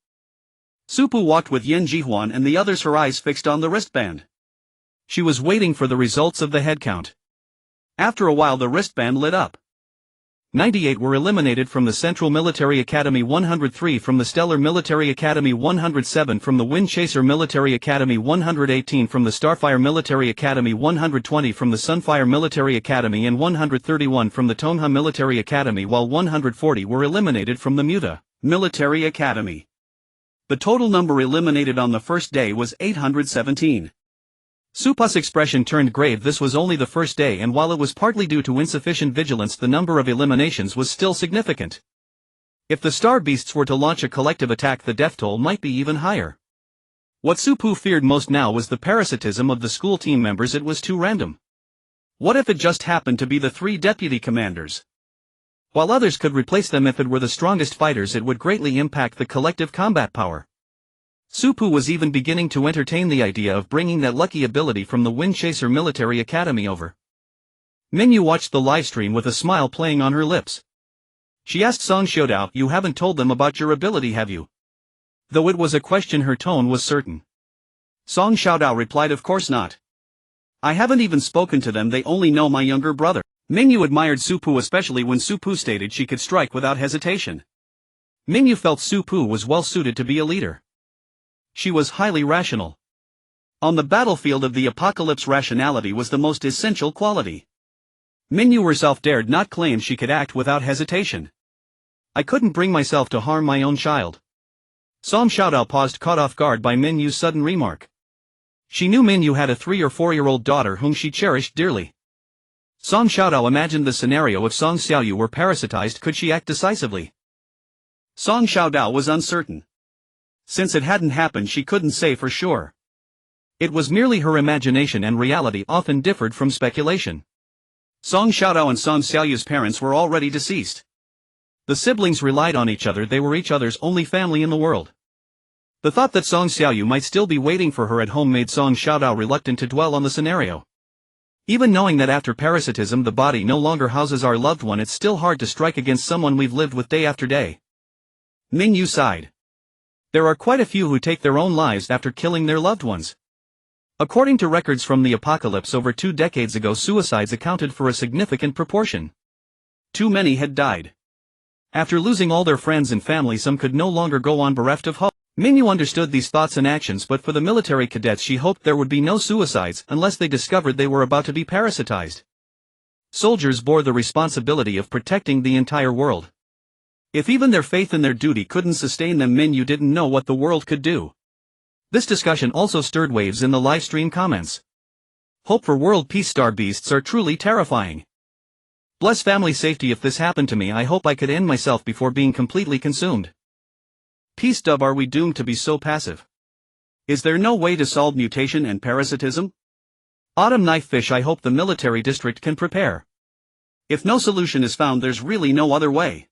Supu walked with Yen Jihuan and the others, her eyes fixed on the wristband. She was waiting for the results of the head count. After a while the wristband lit up. 98 were eliminated from the Central Military Academy, 103 from the Stellar Military Academy, 107 from the Wind Chaser Military Academy, 118 from the Starfire Military Academy, 120 from the Sunfire Military Academy, and 131 from the Tonha Military Academy, while 140 were eliminated from the Muta Military Academy. The total number eliminated on the first day was 817. Supa's expression turned grave. This was only the first day, and while it was partly due to insufficient vigilance, the number of eliminations was still significant. If the star beasts were to launch a collective attack, the death toll might be even higher. What Supu feared most now was the parasitism of the school team members. It was too random. What if it just happened to be the 3 deputy commanders? While others could replace them if it were the strongest fighters, it would greatly impact the collective combat power. Supu was even beginning to entertain the idea of bringing that lucky ability from the Wind Chaser Military Academy over. Mingyu watched the livestream with a smile playing on her lips. She asked Song Xiaodao, "You haven't told them about your ability, have you?" Though it was a question, her tone was certain. Song Xiaodao replied, "Of course not. I haven't even spoken to them, they only know my younger brother." Mingyu admired Supu, especially when Supu stated she could strike without hesitation. Mingyu felt Supu was well suited to be a leader. She was highly rational. On the battlefield of the apocalypse, rationality was the most essential quality. Mingyu herself dared not claim she could act without hesitation. "I couldn't bring myself to harm my own child." Song Xiaodao paused, caught off guard by Mingyu's sudden remark. She knew Mingyu had a 3 or 4-year-old daughter whom she cherished dearly. Song Xiaodao imagined the scenario: if Song Xiaoyu were parasitized, could she act decisively? Song Xiaodao was uncertain. Since it hadn't happened, she couldn't say for sure. It was merely her imagination, and reality often differed from speculation. Song Xiaodao and Song Xiaoyu's parents were already deceased. The siblings relied on each other, they were each other's only family in the world. The thought that Song Xiaoyu might still be waiting for her at home made Song Xiaodao reluctant to dwell on the scenario. Even knowing that after parasitism the body no longer houses our loved one, it's still hard to strike against someone we've lived with day after day. Mingyu sighed. There are quite a few who take their own lives after killing their loved ones. According to records from the apocalypse over 2 decades ago, suicides accounted for a significant proportion. Too many had died. After losing all their friends and family, some could no longer go on bereft of hope. Mingyu understood these thoughts and actions, but for the military cadets she hoped there would be no suicides unless they discovered they were about to be parasitized. Soldiers bore the responsibility of protecting the entire world. If even their faith in their duty couldn't sustain them, Mingyu didn't know what the world could do. This discussion also stirred waves in the livestream comments. Hope for world peace. Star beasts are truly terrifying. Bless family safety. If this happened to me, I hope I could end myself before being completely consumed. Peace. Are we doomed to be so passive? Is there no way to solve mutation and parasitism? Autumn knife fish. I hope the military district can prepare. If no solution is found, there's really no other way.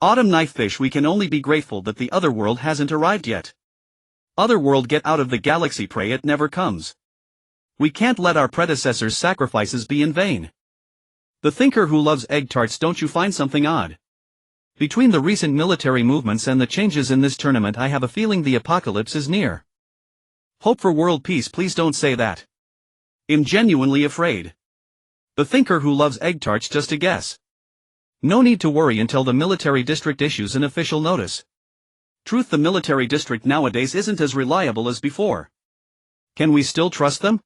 Autumn knife fish. We can only be grateful that the other world hasn't arrived yet. Other world, get out of the galaxy, pray it never comes. We can't let our predecessors' sacrifices be in vain. The thinker who loves egg tarts, don't you find something odd? Between the recent military movements and the changes in this tournament, I have a feeling the apocalypse is near. Hope for world peace, please don't say that. I'm genuinely afraid. The thinker who loves egg tarts, just a guess. No need to worry until the military district issues an official notice. Truth, the military district nowadays isn't as reliable as before. Can we still trust them?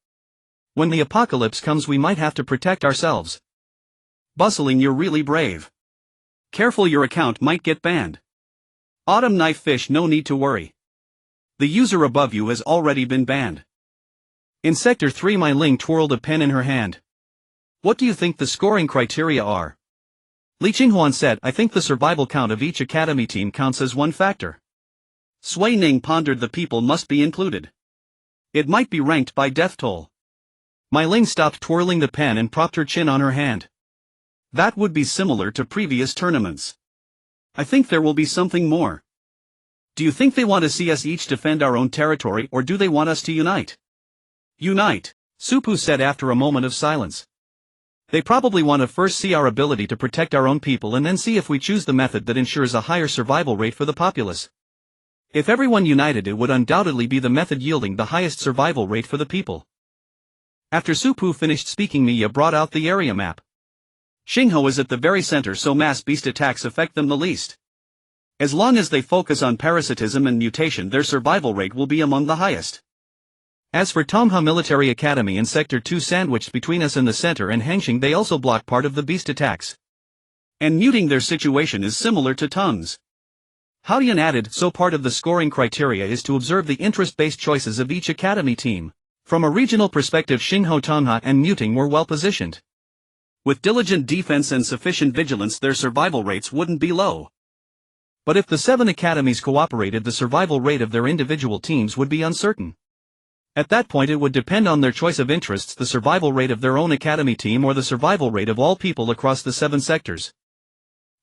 When the apocalypse comes, we might have to protect ourselves. Bustling, you're really brave. Careful, your account might get banned. Autumn knife fish, no need to worry. The user above you has already been banned. In Sector 3, my Ling twirled a pen in her hand. What do you think the scoring criteria are? Li Qinghuan said, I think the survival count of each academy team counts as one factor. Sui Ning pondered, the people must be included. It might be ranked by death toll. My Ling stopped twirling the pen and propped her chin on her hand. That would be similar to previous tournaments. I think there will be something more. Do you think they want to see us each defend our own territory, or do they want us to unite? Unite, Supu said after a moment of silence. They probably want to first see our ability to protect our own people and then see if we choose the method that ensures a higher survival rate for the populace. If everyone united, it would undoubtedly be the method yielding the highest survival rate for the people. After Supu finished speaking, Miya brought out the area map. Xingho is at the very center, so mass beast attacks affect them the least. As long as they focus on parasitism and mutation, their survival rate will be among the highest. As for Tongha Military Academy in Sector 2, sandwiched between us and the center and Hangxing, they also block part of the beast attacks. And muting, their situation is similar to Tung's. Haoyan added, so part of the scoring criteria is to observe the interest-based choices of each academy team. From a regional perspective, Xingho, Tongha and Muting were well positioned. With diligent defense and sufficient vigilance, their survival rates wouldn't be low. But if the 7 academies cooperated, the survival rate of their individual teams would be uncertain. At that point, it would depend on their choice of interests: the survival rate of their own academy team or the survival rate of all people across the 7 sectors.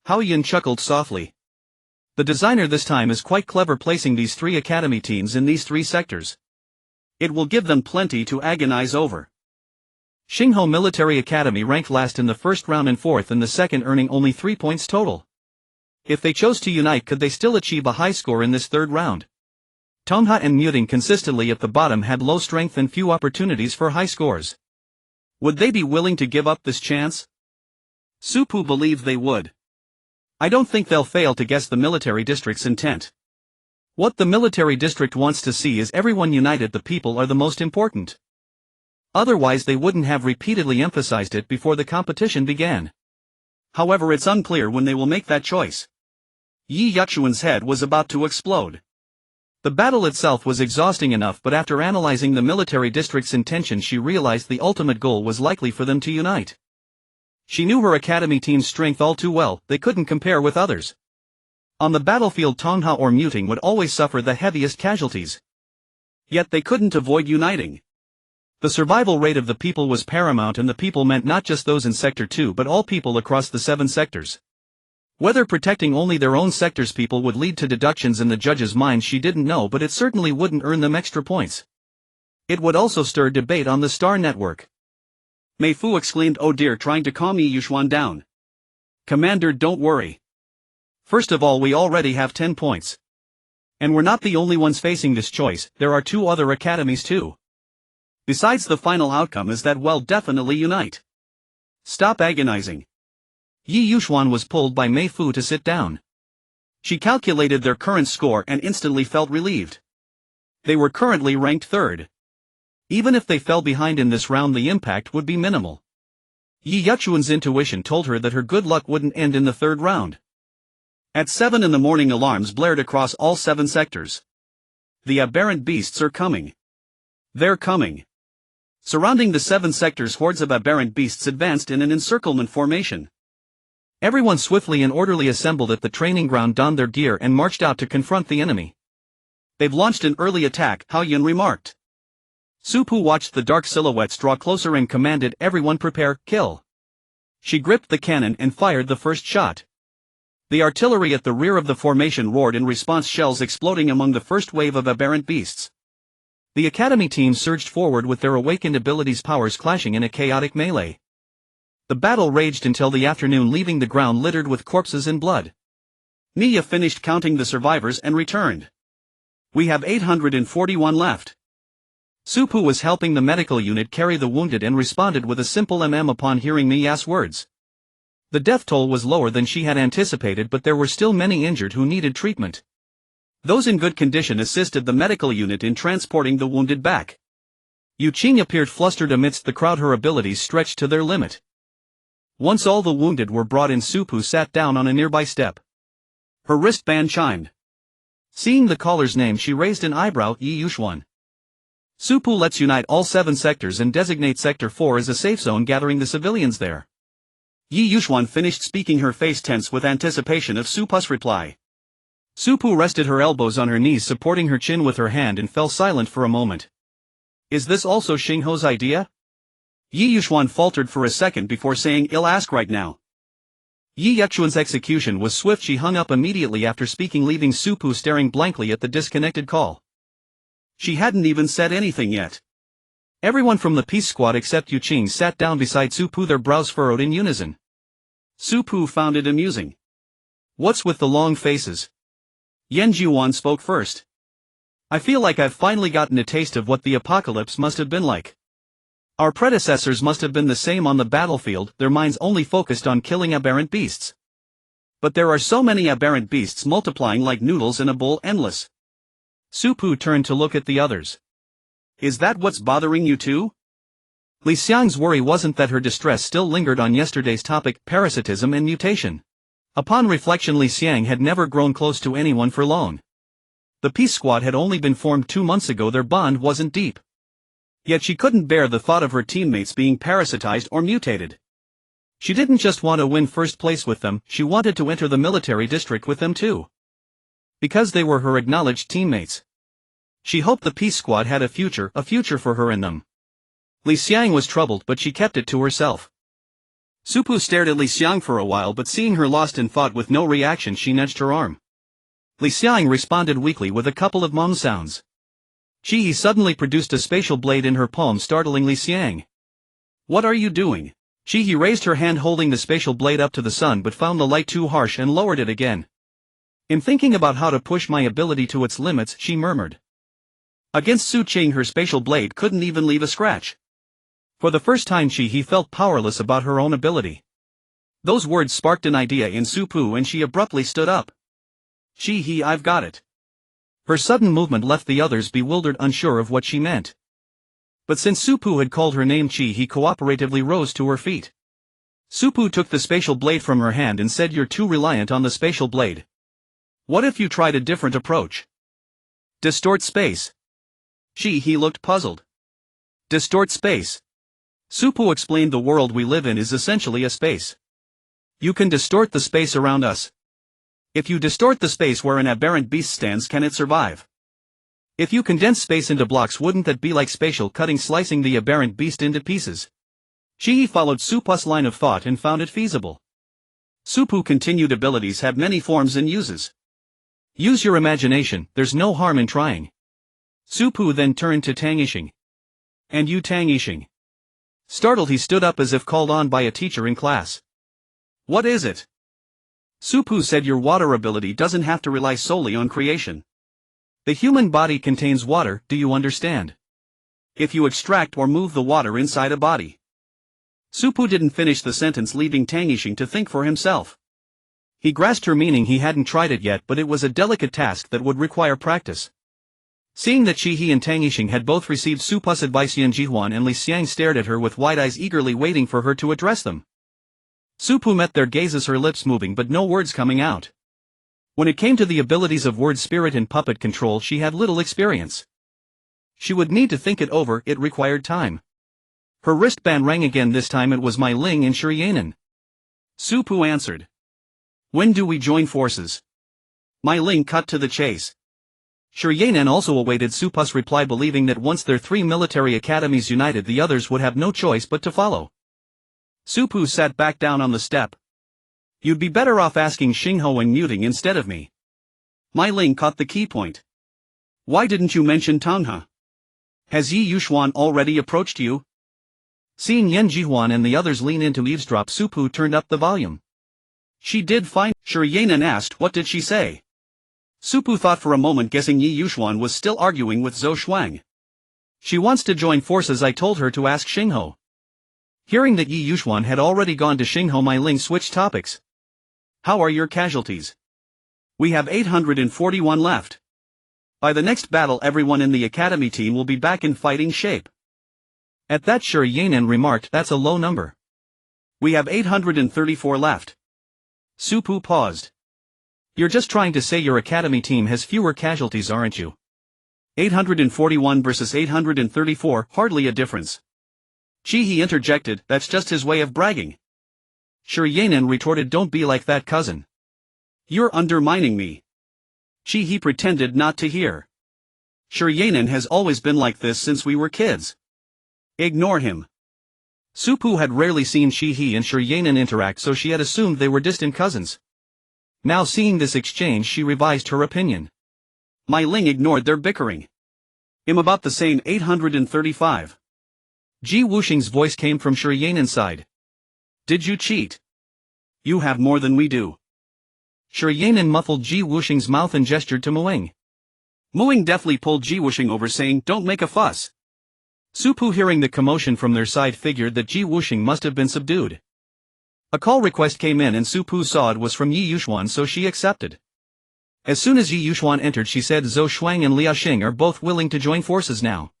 Haoyan chuckled softly. The designer this time is quite clever, placing these 3 academy teams in these 3 sectors. It will give them plenty to agonize over. Xingho Military Academy ranked last in the first round and 4th in the second, earning only 3 points total. If they chose to unite, could they still achieve a high score in this 3rd round? Tongha and Muting, consistently at the bottom, had low strength and few opportunities for high scores. Would they be willing to give up this chance? Supu believed they would. I don't think they'll fail to guess the military district's intent. What the military district wants to see is everyone united. The people are the most important. Otherwise they wouldn't have repeatedly emphasized it before the competition began. However, it's unclear when they will make that choice. Yi Yuchuan's head was about to explode. The battle itself was exhausting enough, but after analyzing the military district's intention, she realized the ultimate goal was likely for them to unite. She knew her academy team's strength all too well. They couldn't compare with others. On the battlefield, Tongha or Muting would always suffer the heaviest casualties. Yet they couldn't avoid uniting. The survival rate of the people was paramount, and the people meant not just those in Sector 2 but all people across the 7 sectors. Whether protecting only their own sector's people would lead to deductions in the judge's mind, she didn't know, but it certainly wouldn't earn them extra points. It would also stir debate on the Star Network. Mei Fu exclaimed, "Oh dear," trying to calm Yi Yuchuan down. "Commander, don't worry. First of all, we already have 10 points. And we're not the only ones facing this choice, there are 2 other academies too. Besides, the final outcome is that we'll definitely unite. Stop agonizing." Yi Yuchuan was pulled by Mei Fu to sit down. She calculated their current score and instantly felt relieved. They were currently ranked 3rd. Even if they fell behind in this round, the impact would be minimal. Yi Yuchuan's intuition told her that her good luck wouldn't end in the 3rd round. At 7 in the morning, alarms blared across all 7 sectors. The aberrant beasts are coming. They're coming. Surrounding the 7 sectors, hordes of aberrant beasts advanced in an encirclement formation. Everyone swiftly and orderly assembled at the training ground, donned their gear and marched out to confront the enemy. "They've launched an early attack," Haoyan remarked. Supu watched the dark silhouettes draw closer and commanded, "Everyone prepare, kill." She gripped the cannon and fired the first shot. The artillery at the rear of the formation roared in response, shells exploding among the first wave of aberrant beasts. The academy team surged forward with their awakened abilities' powers clashing in a chaotic melee. The battle raged until the afternoon, leaving the ground littered with corpses and blood. Mia finished counting the survivors and returned. We have 841 left. Supu was helping the medical unit carry the wounded and responded with a simple upon hearing Mia's words. The death toll was lower than she had anticipated, but there were still many injured who needed treatment. Those in good condition assisted the medical unit in transporting the wounded back. Yuqing appeared flustered amidst the crowd, her abilities stretched to their limit. Once all the wounded were brought in, Supu sat down on a nearby step. Her wristband chimed. Seeing the caller's name, she raised an eyebrow. Yi Yuxuan. Supu, let's unite all 7 sectors and designate Sector 4 as a safe zone, gathering the civilians there. Yi Yuxuan finished speaking, her face tense with anticipation of Supu's reply. Supu rested her elbows on her knees, supporting her chin with her hand, and fell silent for a moment. Is this also Xingho's idea? Yi Yuxuan faltered for a second before saying, I'll ask right now. Yi Yuxuan's execution was swift. She hung up immediately after speaking, leaving Supu staring blankly at the disconnected call. She hadn't even said anything yet. Everyone from the peace squad except Yuqing sat down beside Supu, their brows furrowed in unison. Supu found it amusing. What's with the long faces? Yan Jiuan spoke first. I feel like I've finally gotten a taste of what the apocalypse must have been like. Our predecessors must have been the same on the battlefield, their minds only focused on killing aberrant beasts. But there are so many aberrant beasts multiplying like noodles in a bowl, endless. Supu turned to look at the others. Is that what's bothering you too? Li Xiang's worry wasn't that her distress still lingered on yesterday's topic, parasitism and mutation. Upon reflection, Li Xiang had never grown close to anyone for long. The peace squad had only been formed 2 months ago, their bond wasn't deep. Yet she couldn't bear the thought of her teammates being parasitized or mutated. She didn't just want to win first place with them, she wanted to enter the military district with them too. Because they were her acknowledged teammates. She hoped the peace squad had a future for her in them. Li Xiang was troubled, but she kept it to herself. Supu stared at Li Xiang for a while, but seeing her lost in thought with no reaction, she nudged her arm. Li Xiang responded weakly with a couple of mom sounds. He suddenly produced a spatial blade in her palm, startling Li Xiang. What are you doing? He raised her hand holding the spatial blade up to the sun, but found the light too harsh and lowered it again. In thinking about how to push my ability to its limits, she murmured. Against Su Qing, her spatial blade couldn't even leave a scratch. For the first time he felt powerless about her own ability. Those words sparked an idea in Supu, and she abruptly stood up. I've got it. Her sudden movement left the others bewildered, unsure of what she meant. But since Supu had called her name, he cooperatively rose to her feet. Supu took the spatial blade from her hand and said, "You're too reliant on the spatial blade. What if you tried a different approach? Distort space." He looked puzzled. Distort space. Supu explained, the world we live in is essentially a space. You can distort the space around us. If you distort the space where an aberrant beast stands, can it survive? If you condense space into blocks, wouldn't that be like spatial cutting, slicing the aberrant beast into pieces? He followed Supu's line of thought and found it feasible. Supu continued, abilities have many forms and uses. Use your imagination, there's no harm in trying. Supu then turned to Tang Yixing. And you, Tang Yixing? Startled, he stood up as if called on by a teacher in class. What is it? Supu said, your water ability doesn't have to rely solely on creation. The human body contains water, do you understand? If you extract or move the water inside a body. Supu didn't finish the sentence, leaving Tang Yixing to think for himself. He grasped her meaning. He hadn't tried it yet, but it was a delicate task that would require practice. Seeing that he and Tang Yixing had both received Supu's advice, Yan Jihuan and Li Xiang stared at her with wide eyes, eagerly waiting for her to address them. Supu met their gazes, her lips moving but no words coming out. When it came to the abilities of word spirit and puppet control, she had little experience. She would need to think it over, it required time. Her wristband rang again, this time it was Mai Ling and Shiryanen. Supu answered. When do we join forces? Mai Ling cut to the chase. Shiryanen also awaited Supu's reply, believing that once their 3 military academies united, the others would have no choice but to follow. Supu sat back down on the step. You'd be better off asking Xingho and muting instead of me. Mai Ling caught the key point. Why didn't you mention Tanghe? Has Yi Yuxuan already approached you? Seeing Yan Jihuan and the others lean in to eavesdrop, Su-Pu turned up the volume. She did fine, Shi Yanan asked. What did she say? Su-Pu thought for a moment, guessing Yi Yuxuan was still arguing with Zhou Shuang. She wants to join forces. I told her to ask Xingho. Hearing that Yi Yuxuan had already gone to Xingho, Mai Ling switched topics. How are your casualties? We have 841 left. By the next battle everyone in the academy team will be back in fighting shape. At that, Shi Yanan remarked, that's a low number. We have 834 left. Su-Pu paused. You're just trying to say your academy team has fewer casualties, aren't you? 841 versus 834, hardly a difference. He interjected, that's just his way of bragging. Shi Yanan retorted, don't be like that, cousin. You're undermining me. He pretended not to hear. Shi Yanan has always been like this since we were kids. Ignore him. Su-Pu had rarely seen Shi and Shi Yanan interact, so she had assumed they were distant cousins. Now seeing this exchange, she revised her opinion. Mai Ling ignored their bickering. I'm about the same, 835. Ji Wuxing's voice came from Shi Yanan's side. Did you cheat? You have more than we do. Shi Yanan muffled Ji Wuxing's mouth and gestured to Muing. Muing deftly pulled Ji Wuxing over, saying, don't make a fuss. Su-Pu, hearing the commotion from their side, figured that Ji Wuxing must have been subdued. A call request came in and Su-Pu saw it was from Yi Yuxuan, so she accepted. As soon as Yi Yuxuan entered, she said Zhou Shuang and Liao Xing are both willing to join forces now.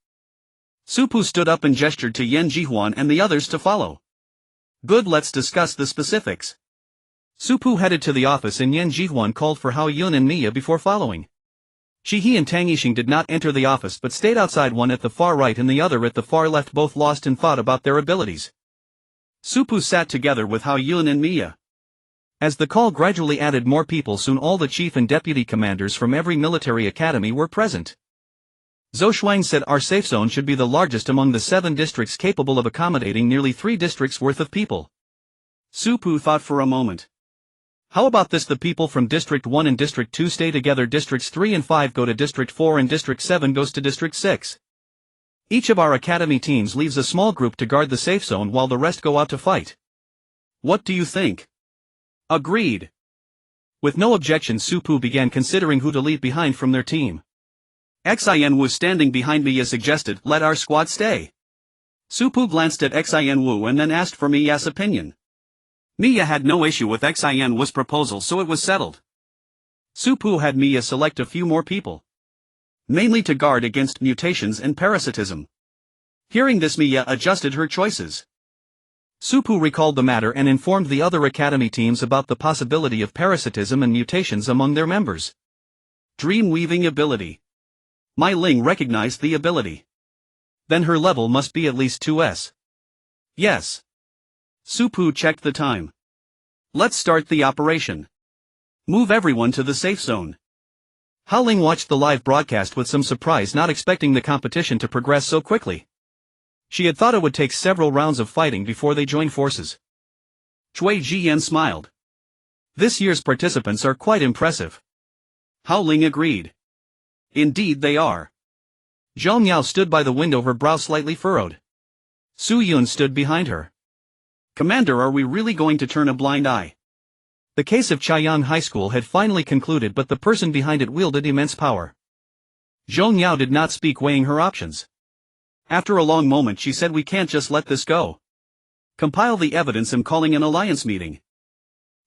Su-Pu stood up and gestured to Yan Jihuan and the others to follow. Good, let's discuss the specifics. Su-Pu headed to the office and Yan Jihuan called for Hao Yun and Mia before following. Shi and Tang Yixing did not enter the office but stayed outside, one at the far right and the other at the far left, both lost in thought about their abilities. Su-Pu sat together with Hao Yun and Mia. As the call gradually added more people, soon all the chief and deputy commanders from every military academy were present. Zhou Shuang said our safe zone should be the largest among the 7 districts, capable of accommodating nearly 3 districts worth of people. Su-Pu thought for a moment. How about this? The people from District 1 and District 2 stay together, Districts 3 and 5 go to District 4 and District 7 goes to District 6. Each of our academy teams leaves a small group to guard the safe zone while the rest go out to fight. What do you think? Agreed. With no objection, Su-Pu began considering who to leave behind from their team. Xin Wu, standing behind Mia, suggested, let our squad stay. Su-Pu glanced at Xin Wu and then asked for Mia's opinion. Mia had no issue with Xin Wu's proposal, so it was settled. Su-Pu had Mia select a few more people, mainly to guard against mutations and parasitism. Hearing this, Mia adjusted her choices. Su-Pu recalled the matter and informed the other academy teams about the possibility of parasitism and mutations among their members. Dream weaving ability. Mai Ling recognized the ability. Then her level must be at least 2S. Yes. Su-Pu checked the time. Let's start the operation. Move everyone to the safe zone. Hao Ling watched the live broadcast with some surprise, not expecting the competition to progress so quickly. She had thought it would take several rounds of fighting before they joined forces. Cui Jiyan smiled. This year's participants are quite impressive. Hao Ling agreed. Indeed they are. Zhao Miao stood by the window, her brow slightly furrowed. Su Yun stood behind her. Commander, are we really going to turn a blind eye? The case of Chaiyang High School had finally concluded, but the person behind it wielded immense power. Zhou Miao did not speak, weighing her options. After a long moment she said, we can't just let this go. Compile the evidence. I'm calling an alliance meeting.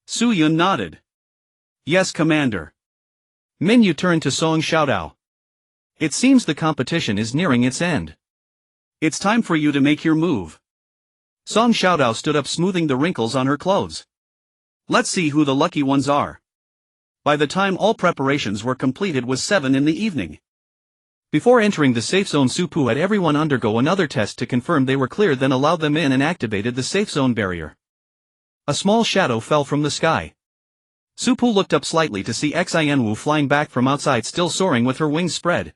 Su Yun nodded. Yes, Commander. Minyu turned to Song Xiaodao. It seems the competition is nearing its end. It's time for you to make your move. Song Xiaodao stood up, smoothing the wrinkles on her clothes. Let's see who the lucky ones are. By the time all preparations were complete, it was 7 in the evening. Before entering the safe zone, Su-Pu had everyone undergo another test to confirm they were clear, then allowed them in and activated the safe zone barrier. A small shadow fell from the sky. Su-Pu looked up slightly to see Xin Wu flying back from outside, still soaring with her wings spread.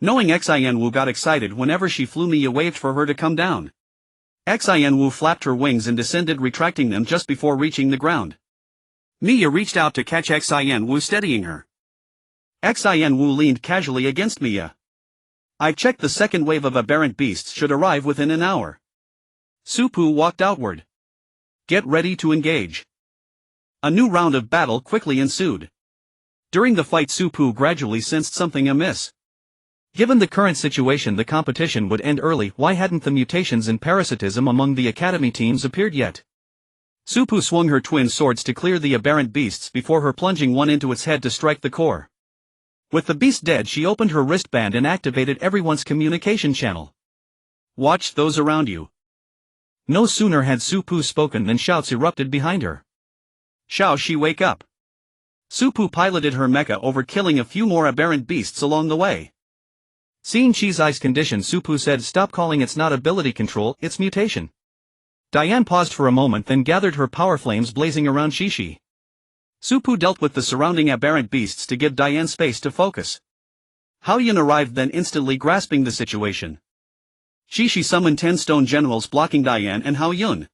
Knowing Xin Wu got excited whenever she flew, Mia waved for her to come down. Xin Wu flapped her wings and descended, retracting them just before reaching the ground. Mia reached out to catch Xin Wu, steadying her. Xin Wu leaned casually against Mia. I've checked, the second wave of aberrant beasts should arrive within an hour. Su-Pu walked outward. Get ready to engage. A new round of battle quickly ensued. During the fight, Su-Pu gradually sensed something amiss. Given the current situation, the competition would end early. Why hadn't the mutations and parasitism among the academy teams appeared yet? Su-Pu swung her twin swords to clear the aberrant beasts before her plunging one into its head to strike the core. With the beast dead, she opened her wristband and activated everyone's communication channel. Watch those around you. No sooner had Su-Pu spoken than shouts erupted behind her. Shall she wake up? Su-Pu piloted her mecha over, killing a few more aberrant beasts along the way. Seeing Chi's eyes condition, Su-Pu said, "Stop calling it's not ability control, it's mutation." Diane paused for a moment, then gathered her power flames blazing around Chi. Su-Pu dealt with the surrounding aberrant beasts to give Diane space to focus. Hao Yun arrived, then instantly grasping the situation. Chi summoned 10 stone generals blocking Diane and Hao Yun.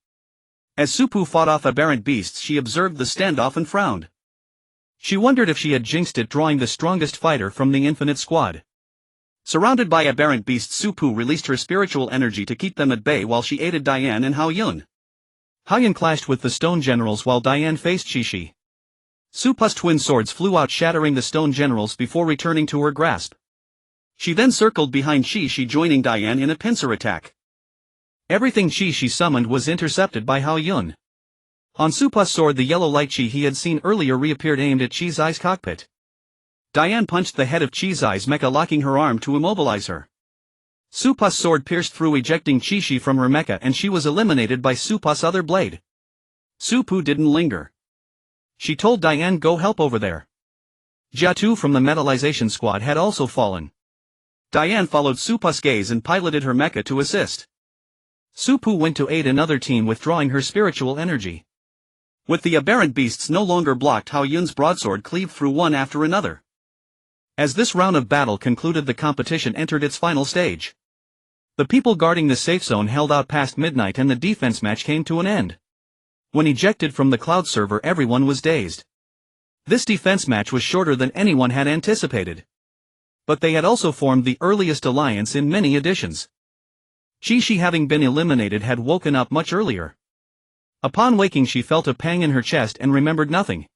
As Su-Pu fought off aberrant beasts, she observed the standoff and frowned. She wondered if she had jinxed it, drawing the strongest fighter from the Infinite Squad. Surrounded by aberrant beasts, Su-Pu released her spiritual energy to keep them at bay while she aided Diane and Hao Yun. Hao Yun clashed with the stone generals while Diane faced Chi. Su-Pu's twin swords flew out, shattering the stone generals before returning to her grasp. She then circled behind Chi, joining Diane in a pincer attack. Everything Chi summoned was intercepted by Hao Yun. On Su-Pu's sword, the yellow light Chi he had seen earlier reappeared, aimed at Chi's eyes cockpit. Diane punched the head of Chi's eyes mecha, locking her arm to immobilize her. Su-Pu's sword pierced through, ejecting Chi from her mecha, and she was eliminated by Su-Pu's other blade. Su-Pu didn't linger. She told Diane, "Go help over there." Jiatu from the metallization squad had also fallen. Diane followed Su-Pu's gaze and piloted her mecha to assist. Su-Pu went to aid another team, withdrawing her spiritual energy. With the aberrant beasts no longer blocked, Hao Yun's broadsword cleaved through one after another. As this round of battle concluded, the competition entered its final stage. The people guarding the safe zone held out past midnight, and the defense match came to an end. When ejected from the cloud server, everyone was dazed. This defense match was shorter than anyone had anticipated. But they had also formed the earliest alliance in many editions. Chi, having been eliminated, had woken up much earlier. Upon waking, she felt a pang in her chest and remembered nothing.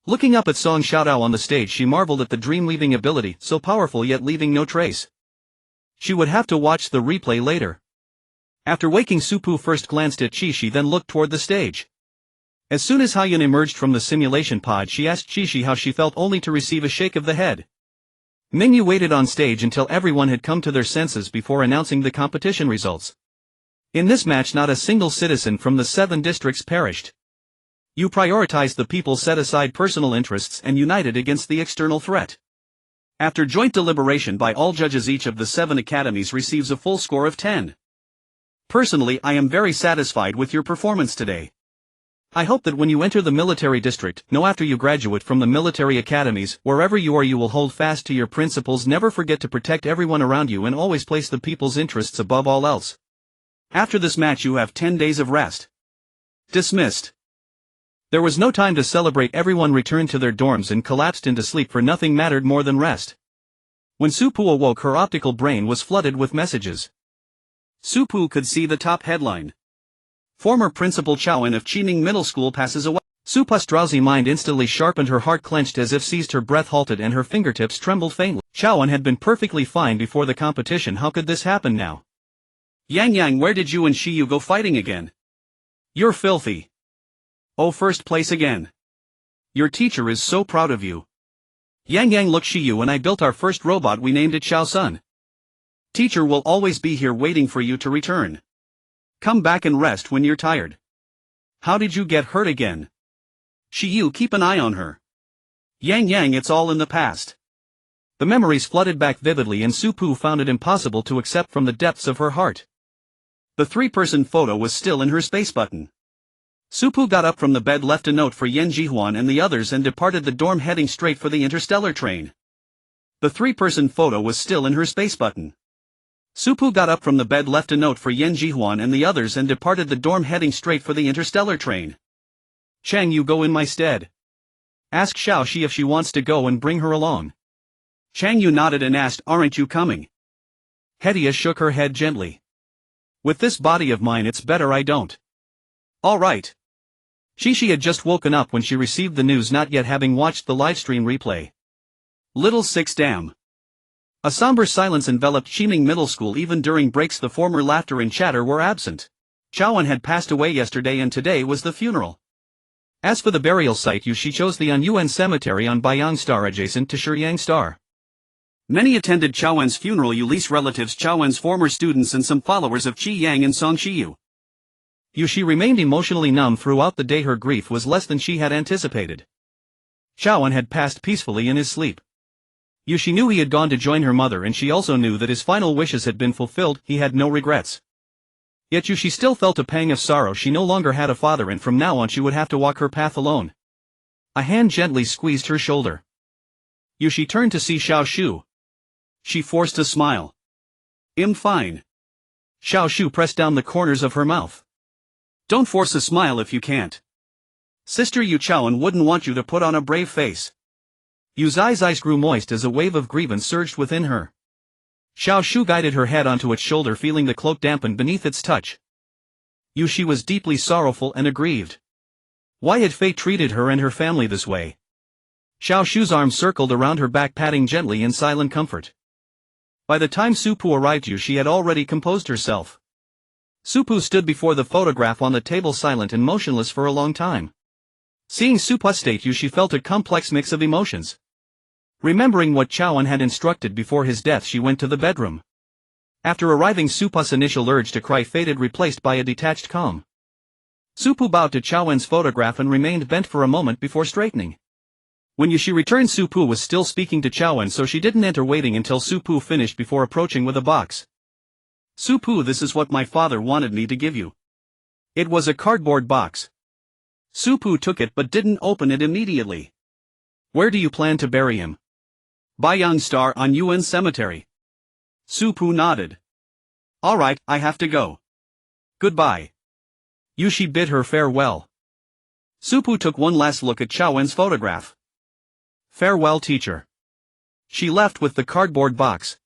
Looking up at Song Xiaodao on the stage, she marveled at the dream-weaving ability, so powerful yet leaving no trace. She would have to watch the replay later. After waking, Su-Pu first glanced at Chi, then looked toward the stage. As soon as Hao Yun emerged from the simulation pod, she asked Chi how she felt, only to receive a shake of the head. Mingyu waited on stage until everyone had come to their senses before announcing the competition results. In this match, not a single citizen from the 7 districts perished. You prioritized the people, set aside personal interests, and united against the external threat. After joint deliberation by all judges, each of the 7 academies receives a full score of 10. Personally, I am very satisfied with your performance today. I hope that when you enter the military district, after you graduate from the military academies, wherever you are, you will hold fast to your principles, never forget to protect everyone around you, and always place the people's interests above all else. After this match, you have 10 days of rest. Dismissed. There was no time to celebrate. Everyone returned to their dorms and collapsed into sleep, for nothing mattered more than rest. When Su-Pu awoke, her optical brain was flooded with messages. Su-Pu could see the top headline. Former Principal Chowan of Chining Middle School passes away. Su-Pu's drowsy mind instantly sharpened, her heart clenched as if seized, her breath halted and her fingertips trembled faintly. Chowan had been perfectly fine before the competition. How could this happen now? Yang, where did you and Shiyu go fighting again? You're filthy. Oh, first place again. Your teacher is so proud of you. Yang, look, Shiyu and I built our first robot. We named it Xiao Sun. Teacher will always be here waiting for you to return. Come back and rest when you're tired. How did you get hurt again? Shiyu, keep an eye on her. Yang, it's all in the past. The memories flooded back vividly, and Su-Pu found it impossible to accept from the depths of her heart. The 3-person photo was still in her space button. Su-Pu got up from the bed, left a note for Yan Jihuan and the others, and departed the dorm, heading straight for the interstellar train. The 3-person photo was still in her space button. Su-Pu got up from the bed, left a note for Yan Jihuan and the others, and departed the dorm, heading straight for the interstellar train. Chang, you go in my stead. Ask Xiao Shi if she wants to go and bring her along. Chang Yu nodded and asked, aren't you coming? Hedia shook her head gently. With this body of mine it's better I don't. Alright. She had just woken up when she received the news, not yet having watched the livestream replay. Little 6 damn. A somber silence enveloped Shiming Middle School. Even during breaks the former laughter and chatter were absent. Chawan had passed away yesterday and today was the funeral. As for the burial site, she chose the Anyuan Cemetery on Bayang Star adjacent to Shiryang Star. Many attended Chawan's funeral, Yuli's relatives, Chawan's former students and some followers of Qi Yang and Song Shiyu. She remained emotionally numb throughout the day. Her grief was less than she had anticipated. Chawan had passed peacefully in his sleep. She knew he had gone to join her mother, and she also knew that his final wishes had been fulfilled. He had no regrets. Yet she still felt a pang of sorrow. She no longer had a father, and from now on she would have to walk her path alone. A hand gently squeezed her shoulder. She turned to see Xiao Shu. She forced a smile. "I'm fine." Xiao Shu pressed down the corners of her mouth. "Don't force a smile if you can't. Sister Yu Chawan wouldn't want you to put on a brave face." Yu's eyes grew moist as a wave of grievance surged within her. Xiao Shu guided her head onto its shoulder, feeling the cloak dampen beneath its touch. She was deeply sorrowful and aggrieved. Why had fate treated her and her family this way? Xiao Shu's arm circled around her back, patting gently in silent comfort. By the time Supu arrived, she had already composed herself. Supu stood before the photograph on the table, silent and motionless for a long time. Seeing Supu's state, she felt a complex mix of emotions. Remembering what Chawan had instructed before his death, she went to the bedroom. After arriving, Supu's initial urge to cry faded, replaced by a detached calm. Supu bowed to Chawan's photograph and remained bent for a moment before straightening. When she returned, Supu was still speaking to Chawan, so she didn't enter, waiting until Supu finished before approaching with a box. "Supu, this is what my father wanted me to give you." It was a cardboard box. Supu took it but didn't open it immediately. "Where do you plan to bury him?" "Bayang Star on Yuan Cemetery." Supu nodded. "Alright, I have to go. Goodbye." She bid her farewell. Supu took one last look at Chawan's photograph. "Farewell, teacher." She left with the cardboard box.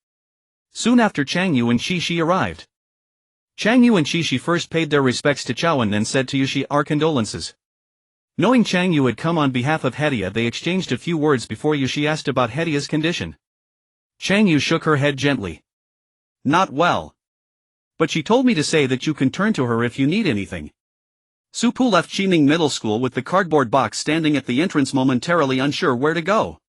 Soon after, Chang Yu and Shi arrived. Chang Yu and Shi first paid their respects to Chawan, then said to Shi, "Our condolences." Knowing Chang Yu had come on behalf of Hedia, they exchanged a few words before Shi asked about Hedia's condition. Chang Yu shook her head gently. "Not well. But she told me to say that you can turn to her if you need anything." Supu left Shiming Middle School with the cardboard box standing at the entrance, momentarily unsure where to go.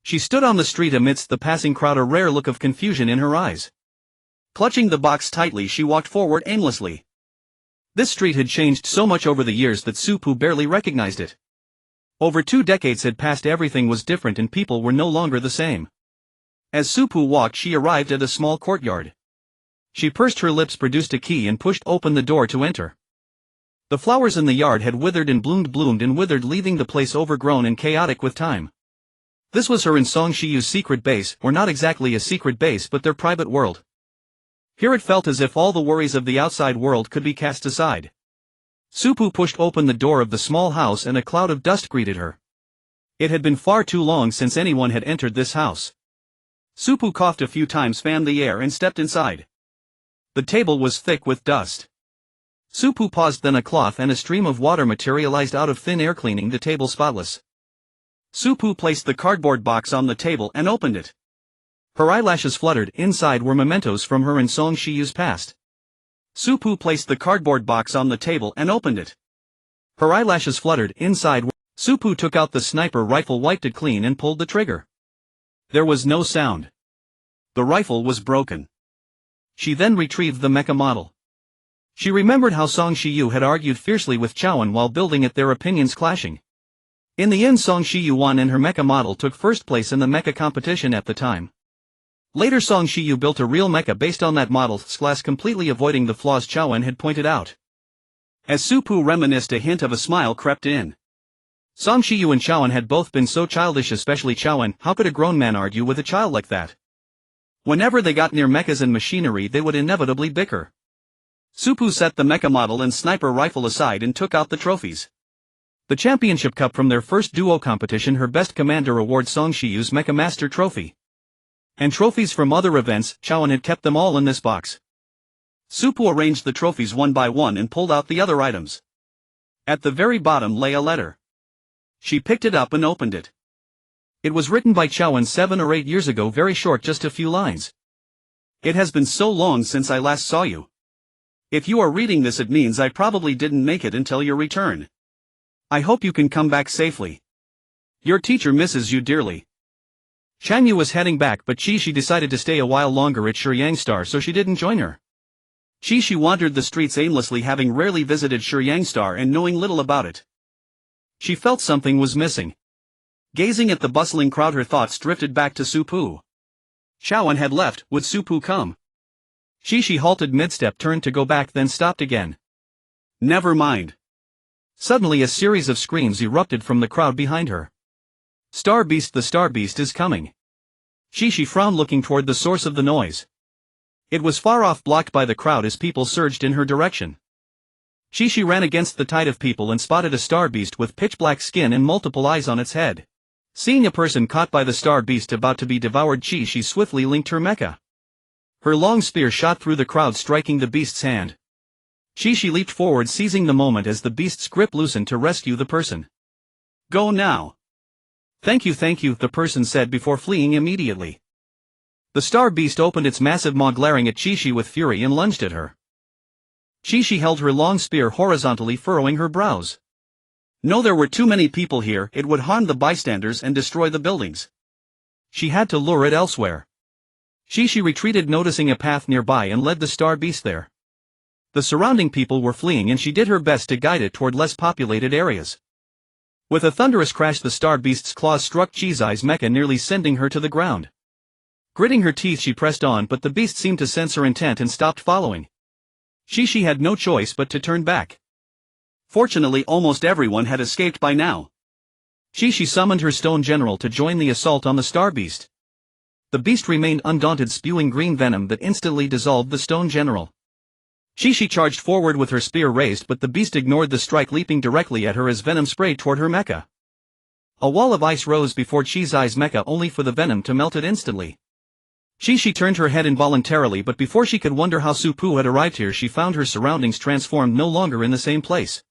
She stood on the street amidst the passing crowd, a rare look of confusion in her eyes. Clutching the box tightly, she walked forward aimlessly. This street had changed so much over the years that Supu barely recognized it. Over 2 decades had passed, everything was different and people were no longer the same. As Supu walked, she arrived at a small courtyard. She pursed her lips, produced a key and pushed open the door to enter. The flowers in the yard had withered and bloomed and withered, leaving the place overgrown and chaotic with time. This was her and Song Shiyu's secret base, or not exactly a secret base but their private world. Here it felt as if all the worries of the outside world could be cast aside. Supu pushed open the door of the small house and a cloud of dust greeted her. It had been far too long since anyone had entered this house. Supu coughed a few times, fanned the air and stepped inside. The table was thick with dust. Supu paused, then a cloth and a stream of water materialized out of thin air, cleaning the table spotless. Supu placed the cardboard box on the table and opened it. Her eyelashes fluttered. Inside were mementos from her and Song Shiyu's past. Supu placed the cardboard box on the table and opened it. Her eyelashes fluttered. Inside, Supu took out the sniper rifle, wiped it clean and pulled the trigger. There was no sound. The rifle was broken. She then retrieved the mecha model. She remembered how Song Shiyu had argued fiercely with Chawan while building it, their opinions clashing. In the end, Song Shiyu won and her mecha model took first place in the mecha competition at the time. Later, Song Shiyu built a real mecha based on that model, completely avoiding the flaws Chawan had pointed out. As Supu reminisced, a hint of a smile crept in. Song Shiyu and Chawan had both been so childish, especially Chawan. How could a grown man argue with a child like that? Whenever they got near mechas and machinery, they would inevitably bicker. Supu set the mecha model and sniper rifle aside and took out the trophies. The championship cup from their first duo competition, her best commander award, Song Shiyu's Mecha Master Trophy. And trophies from other events. Chawan had kept them all in this box. Supu arranged the trophies one by one and pulled out the other items. At the very bottom lay a letter. She picked it up and opened it. It was written by Chowan 7 or 8 years ago, very short, just a few lines. It has been so long since I last saw you. If you are reading this, it means I probably didn't make it until your return. I hope you can come back safely. Your teacher misses you dearly. Changyu was heading back, but Chi-Shi decided to stay a while longer at Shiryang Star, so she didn't join her. Chi-Shi wandered the streets aimlessly, having rarely visited Shiryang Star and knowing little about it. She felt something was missing. Gazing at the bustling crowd, her thoughts drifted back to Supu. Chowan had left. Would Supu come? Chi-Shi halted mid-step, turned to go back, then stopped again. Never mind. Suddenly a series of screams erupted from the crowd behind her. Star Beast, the Star Beast is coming. Chi-Shi frowned, looking toward the source of the noise. It was far off, blocked by the crowd as people surged in her direction. Chi-Shi ran against the tide of people and spotted a Star Beast with pitch-black skin and multiple eyes on its head. Seeing a person caught by the Star Beast about to be devoured, Chi-Shi swiftly linked her mecha. Her long spear shot through the crowd, striking the beast's hand. Chi-Shi leaped forward, seizing the moment as the beast's grip loosened to rescue the person. Go now. Thank you, the person said before fleeing immediately. The Star Beast opened its massive maw, glaring at Chi-Shi with fury, and lunged at her. Chi-Shi held her long spear horizontally, furrowing her brows. No, there were too many people here, it would harm the bystanders and destroy the buildings. She had to lure it elsewhere. Chi-Shi retreated, noticing a path nearby, and led the Star Beast there. The surrounding people were fleeing, and she did her best to guide it toward less populated areas. With a thunderous crash, the Star Beast's claws struck Chi-Shi's mecha, nearly sending her to the ground. Gritting her teeth, she pressed on, but the beast seemed to sense her intent and stopped following. Chi-Shi had no choice but to turn back. Fortunately, almost everyone had escaped by now. Chi-Shi summoned her Stone General to join the assault on the Star Beast. The beast remained undaunted, spewing green venom that instantly dissolved the Stone General. Chi-Shi charged forward with her spear raised, but the beast ignored the strike, leaping directly at her as venom sprayed toward her mecha. A wall of ice rose before Chi-Shi's mecha, only for the venom to melt it instantly. Chi-Shi turned her head involuntarily, but before she could wonder how Supu had arrived here, she found her surroundings transformed, no longer in the same place.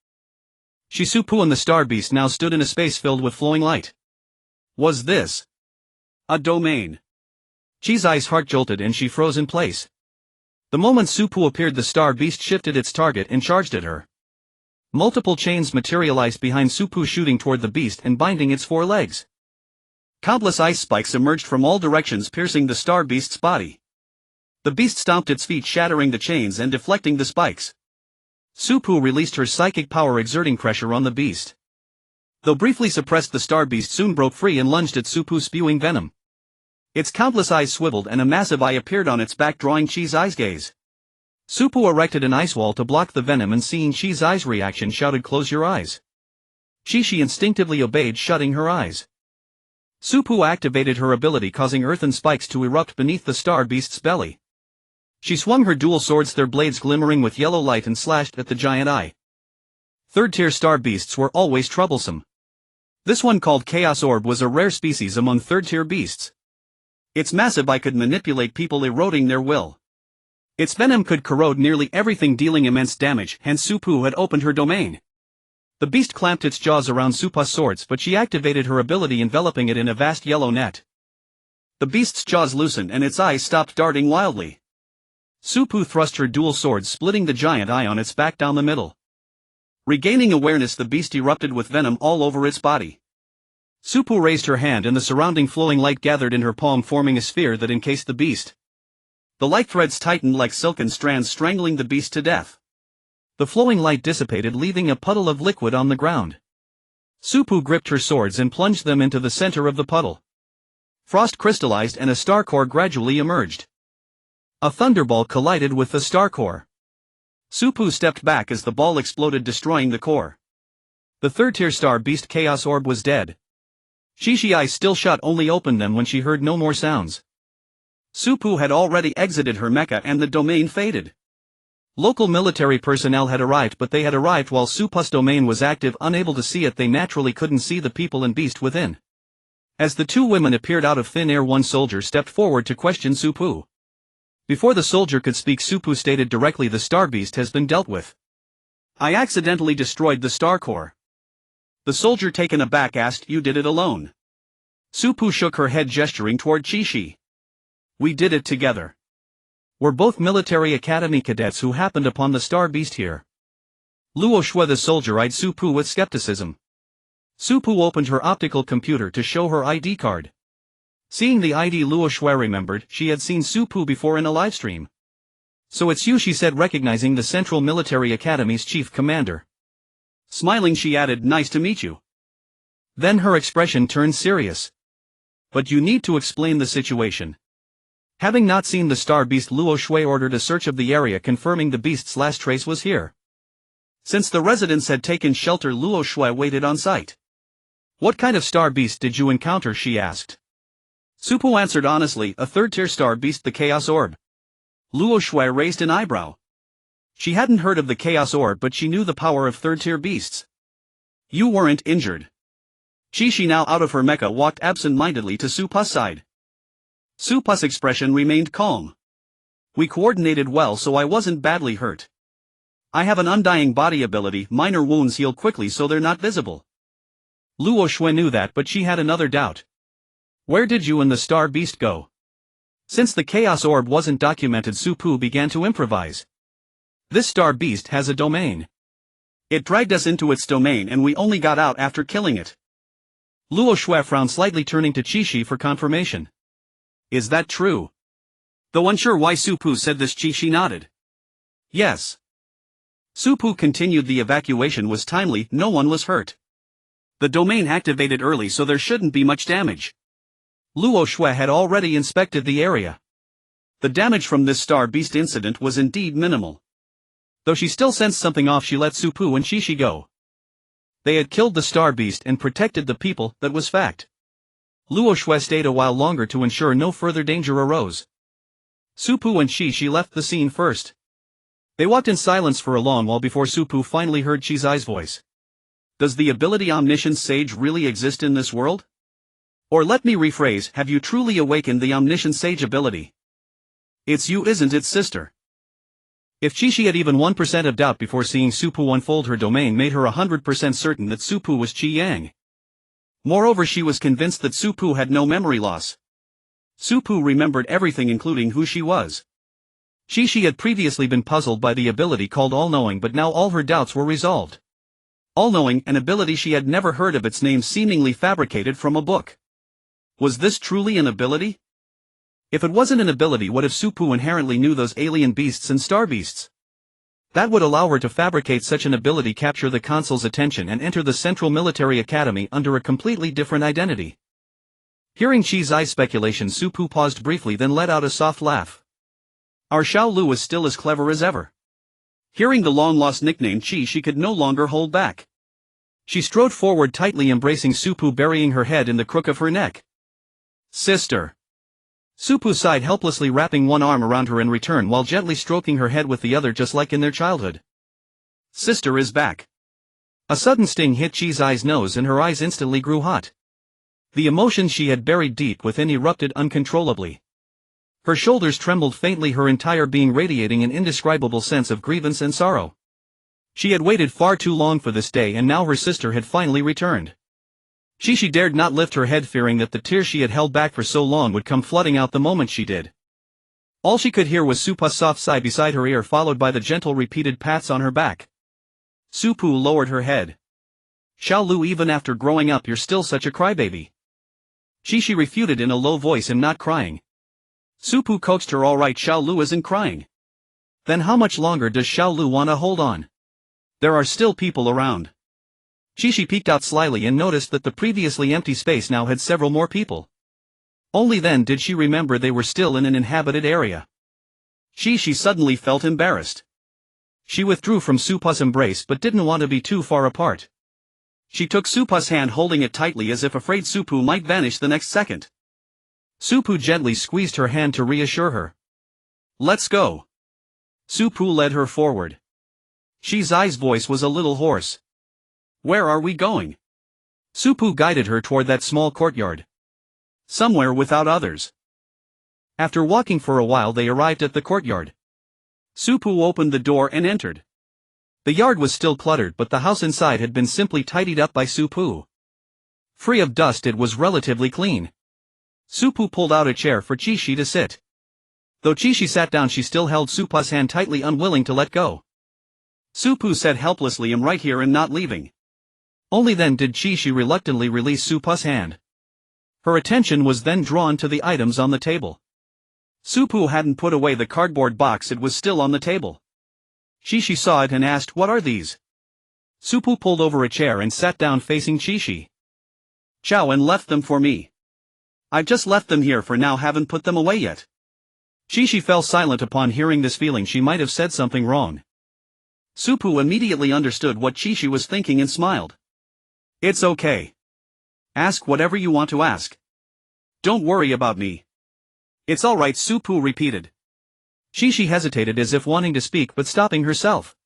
Supu and the Star Beast now stood in a space filled with flowing light. Was this a domain? Chi-Shi's heart jolted and she froze in place. The moment Supu appeared, the Star Beast shifted its target and charged at her. Multiple chains materialized behind Supu, shooting toward the beast and binding its 4 legs. Countless ice spikes emerged from all directions, piercing the Star Beast's body. The beast stomped its feet, shattering the chains and deflecting the spikes. Supu released her psychic power, exerting pressure on the beast. Though briefly suppressed, the Star Beast soon broke free and lunged at Supu, spewing venom. Its countless eyes swiveled and a massive eye appeared on its back, drawing Chi-Shi's gaze. Supu erected an ice wall to block the venom, and seeing Chi-Shi's reaction, shouted, "Close your eyes." Chi-Shi instinctively obeyed, shutting her eyes. Supu activated her ability, causing earthen spikes to erupt beneath the Star Beast's belly. She swung her dual swords, their blades glimmering with yellow light, and slashed at the giant eye. Third-tier Star Beasts were always troublesome. This one, called Chaos Orb, was a rare species among third-tier beasts. Its massive eye could manipulate people, eroding their will. Its venom could corrode nearly everything, dealing immense damage, hence Supu had opened her domain. The beast clamped its jaws around Supu's swords, but she activated her ability, enveloping it in a vast yellow net. The beast's jaws loosened and its eyes stopped darting wildly. Supu thrust her dual swords, splitting the giant eye on its back down the middle. Regaining awareness, the beast erupted with venom all over its body. Supu raised her hand and the surrounding flowing light gathered in her palm, forming a sphere that encased the beast. The light threads tightened like silken strands, strangling the beast to death. The flowing light dissipated, leaving a puddle of liquid on the ground. Supu gripped her swords and plunged them into the center of the puddle. Frost crystallized and a star core gradually emerged. A thunderball collided with the star core. Supu stepped back as the ball exploded, destroying the core. The third-tier Star Beast Chaos Orb was dead. Chi-Shi's eyes still shut, only opened them when she heard no more sounds. Supu had already exited her mecha and the domain faded. Local military personnel had arrived, but they had arrived while Supu's domain was active. Unable to see it, they naturally couldn't see the people and beast within. As the 2 women appeared out of thin air, one soldier stepped forward to question Supu. Before the soldier could speak, Supu stated directly, the star beast has been dealt with. I accidentally destroyed the star core. The soldier, taken aback, asked, you did it alone? Supu shook her head, gesturing toward Chi-Chi. We did it together. We're both military academy cadets who happened upon the star beast here. Luo Shui, the soldier, eyed Supu with skepticism. Supu opened her optical computer to show her ID card. Seeing the ID, Luo Shui remembered she had seen Supu before in a livestream. So it's you, she said, recognizing the Central Military Academy's chief commander. Smiling, she added, nice to meet you. Then her expression turned serious. But you need to explain the situation. Having not seen the star beast, Luo Shui ordered a search of the area, confirming the beast's last trace was here. Since the residents had taken shelter, Luo Shui waited on site. What kind of star beast did you encounter, she asked. Supu answered honestly, a third-tier star beast, the Chaos Orb. Luo Shui raised an eyebrow. She hadn't heard of the Chaos Orb, but she knew the power of third-tier beasts. You weren't injured. Chi-Chi, now out of her mecha, walked absent-mindedly to Supu's side. Supu's expression remained calm. We coordinated well, so I wasn't badly hurt. I have an undying body ability, minor wounds heal quickly so they're not visible. Luo Shui knew that, but she had another doubt. Where did you and the star beast go? Since the Chaos Orb wasn't documented, Supu began to improvise. This star beast has a domain. It dragged us into its domain and we only got out after killing it. Luo Shui frowned slightly, turning to Chi-Chi for confirmation. Is that true? Though unsure why Supu said this, Chi-Chi nodded. Yes. Supu continued, the evacuation was timely, no one was hurt. The domain activated early, so there shouldn't be much damage. Luo Shui had already inspected the area. The damage from this star beast incident was indeed minimal. Though she still sensed something off, she let Supu and Chi-Chi go. They had killed the star beast and protected the people, that was fact. Luo Shui stayed a while longer to ensure no further danger arose. Supu and Chi-Chi left the scene first. They walked in silence for a long while before Supu finally heard Chi-Chi's voice. Does the ability Omniscience Sage really exist in this world? Or let me rephrase, have you truly awakened the Omniscience Sage ability? It's you, isn't it, sister? If Chi-Chi had even 1% of doubt before seeing Supu unfold her domain, made her 100% certain that Supu was Chi Yang. Moreover, she was convinced that Supu had no memory loss. Supu remembered everything, including who she was. Chi-Chi had previously been puzzled by the ability called All-Knowing, but now all her doubts were resolved. All-Knowing, an ability she had never heard of, its name seemingly fabricated from a book. Was this truly an ability? If it wasn't an ability, what if Supu inherently knew those alien beasts and star beasts? That would allow her to fabricate such an ability, capture the consul's attention, and enter the Central Military Academy under a completely different identity. Hearing Chi-Chi's speculation, Supu paused briefly, then let out a soft laugh. Our Xiao Lu is still as clever as ever. Hearing the long-lost nickname Chi, she could no longer hold back. She strode forward, tightly embracing Supu, burying her head in the crook of her neck. Sister. Supu sighed helplessly, wrapping one arm around her in return while gently stroking her head with the other, just like in their childhood. Sister is back. A sudden sting hit Chi's nose and her eyes instantly grew hot. The emotions she had buried deep within erupted uncontrollably. Her shoulders trembled faintly, her entire being radiating an indescribable sense of grievance and sorrow. She had waited far too long for this day, and now her sister had finally returned. Chi dared not lift her head, fearing that the tears she had held back for so long would come flooding out the moment she did. All she could hear was Supu's soft sigh beside her ear, followed by the gentle repeated pats on her back. Supu lowered her head. Xiao Lu, even after growing up, you're still such a crybaby. Chi refuted in a low voice, I'm not crying. Supu coaxed her, all right, Xiao Lu isn't crying. Then how much longer does Xiao Lu want to hold on? There are still people around. Chi peeked out slyly and noticed that the previously empty space now had several more people. Only then did she remember they were still in an inhabited area. She suddenly felt embarrassed. She withdrew from Supu's embrace but didn't want to be too far apart. She took Supu's hand, holding it tightly as if afraid Supu might vanish the next second. Supu gently squeezed her hand to reassure her. Let's go. Supu led her forward. Chi's voice was a little hoarse. Where are we going? Supu guided her toward that small courtyard. Somewhere without others. After walking for a while they arrived at the courtyard. Su-Pu opened the door and entered. The yard was still cluttered but the house inside had been simply tidied up by Su-Pu. Free of dust it was relatively clean. Su-Pu pulled out a chair for Chi-Chi to sit. Though Chi-Chi sat down she still held Su-Pu's hand tightly, unwilling to let go. Su-Pu said helplessly, "I'm right here and not leaving." Only then did Chi-Chi reluctantly release Su-Pu's hand. Her attention was then drawn to the items on the table. Su-Pu hadn't put away the cardboard box, it was still on the table. Chi-Chi saw it and asked, "What are these?" Su-Pu pulled over a chair and sat down facing Chi-Chi. "Chow and left them for me. I've just left them here for now, haven't put them away yet." Chi-Chi fell silent upon hearing this, feeling she might have said something wrong. Su-Pu immediately understood what Chi-Chi was thinking and smiled. "It's okay. Ask whatever you want to ask. Don't worry about me." "It's alright," Su-Pu repeated. Chi-Chi hesitated as if wanting to speak but stopping herself.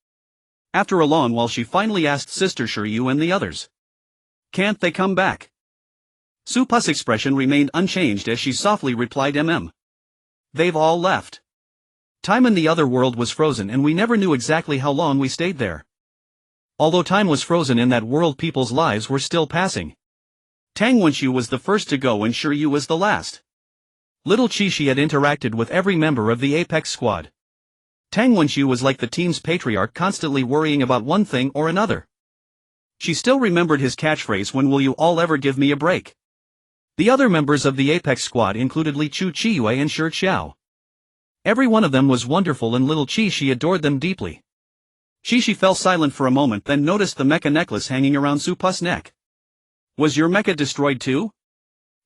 After a long while she finally asked, "Sister Shiryu and the others? Can't they come back?" Su-Pu's expression remained unchanged as she softly replied, "They've all left. Time in the other world was frozen and we never knew exactly how long we stayed there. Although time was frozen in that world, people's lives were still passing. Tang Wenshu was the first to go and Shiryu was the last." Little Chi-Chi had interacted with every member of the Apex squad. Tang Wenshu was like the team's patriarch, constantly worrying about one thing or another. She still remembered his catchphrase, "When will you all ever give me a break?" The other members of the Apex squad included Li Chu Chiyue and Shi Xiao. Every one of them was wonderful and little Chi-Chi adored them deeply. Chi-Chi fell silent for a moment, then noticed the mecha necklace hanging around Su-Pu's neck. "Was your mecha destroyed too?"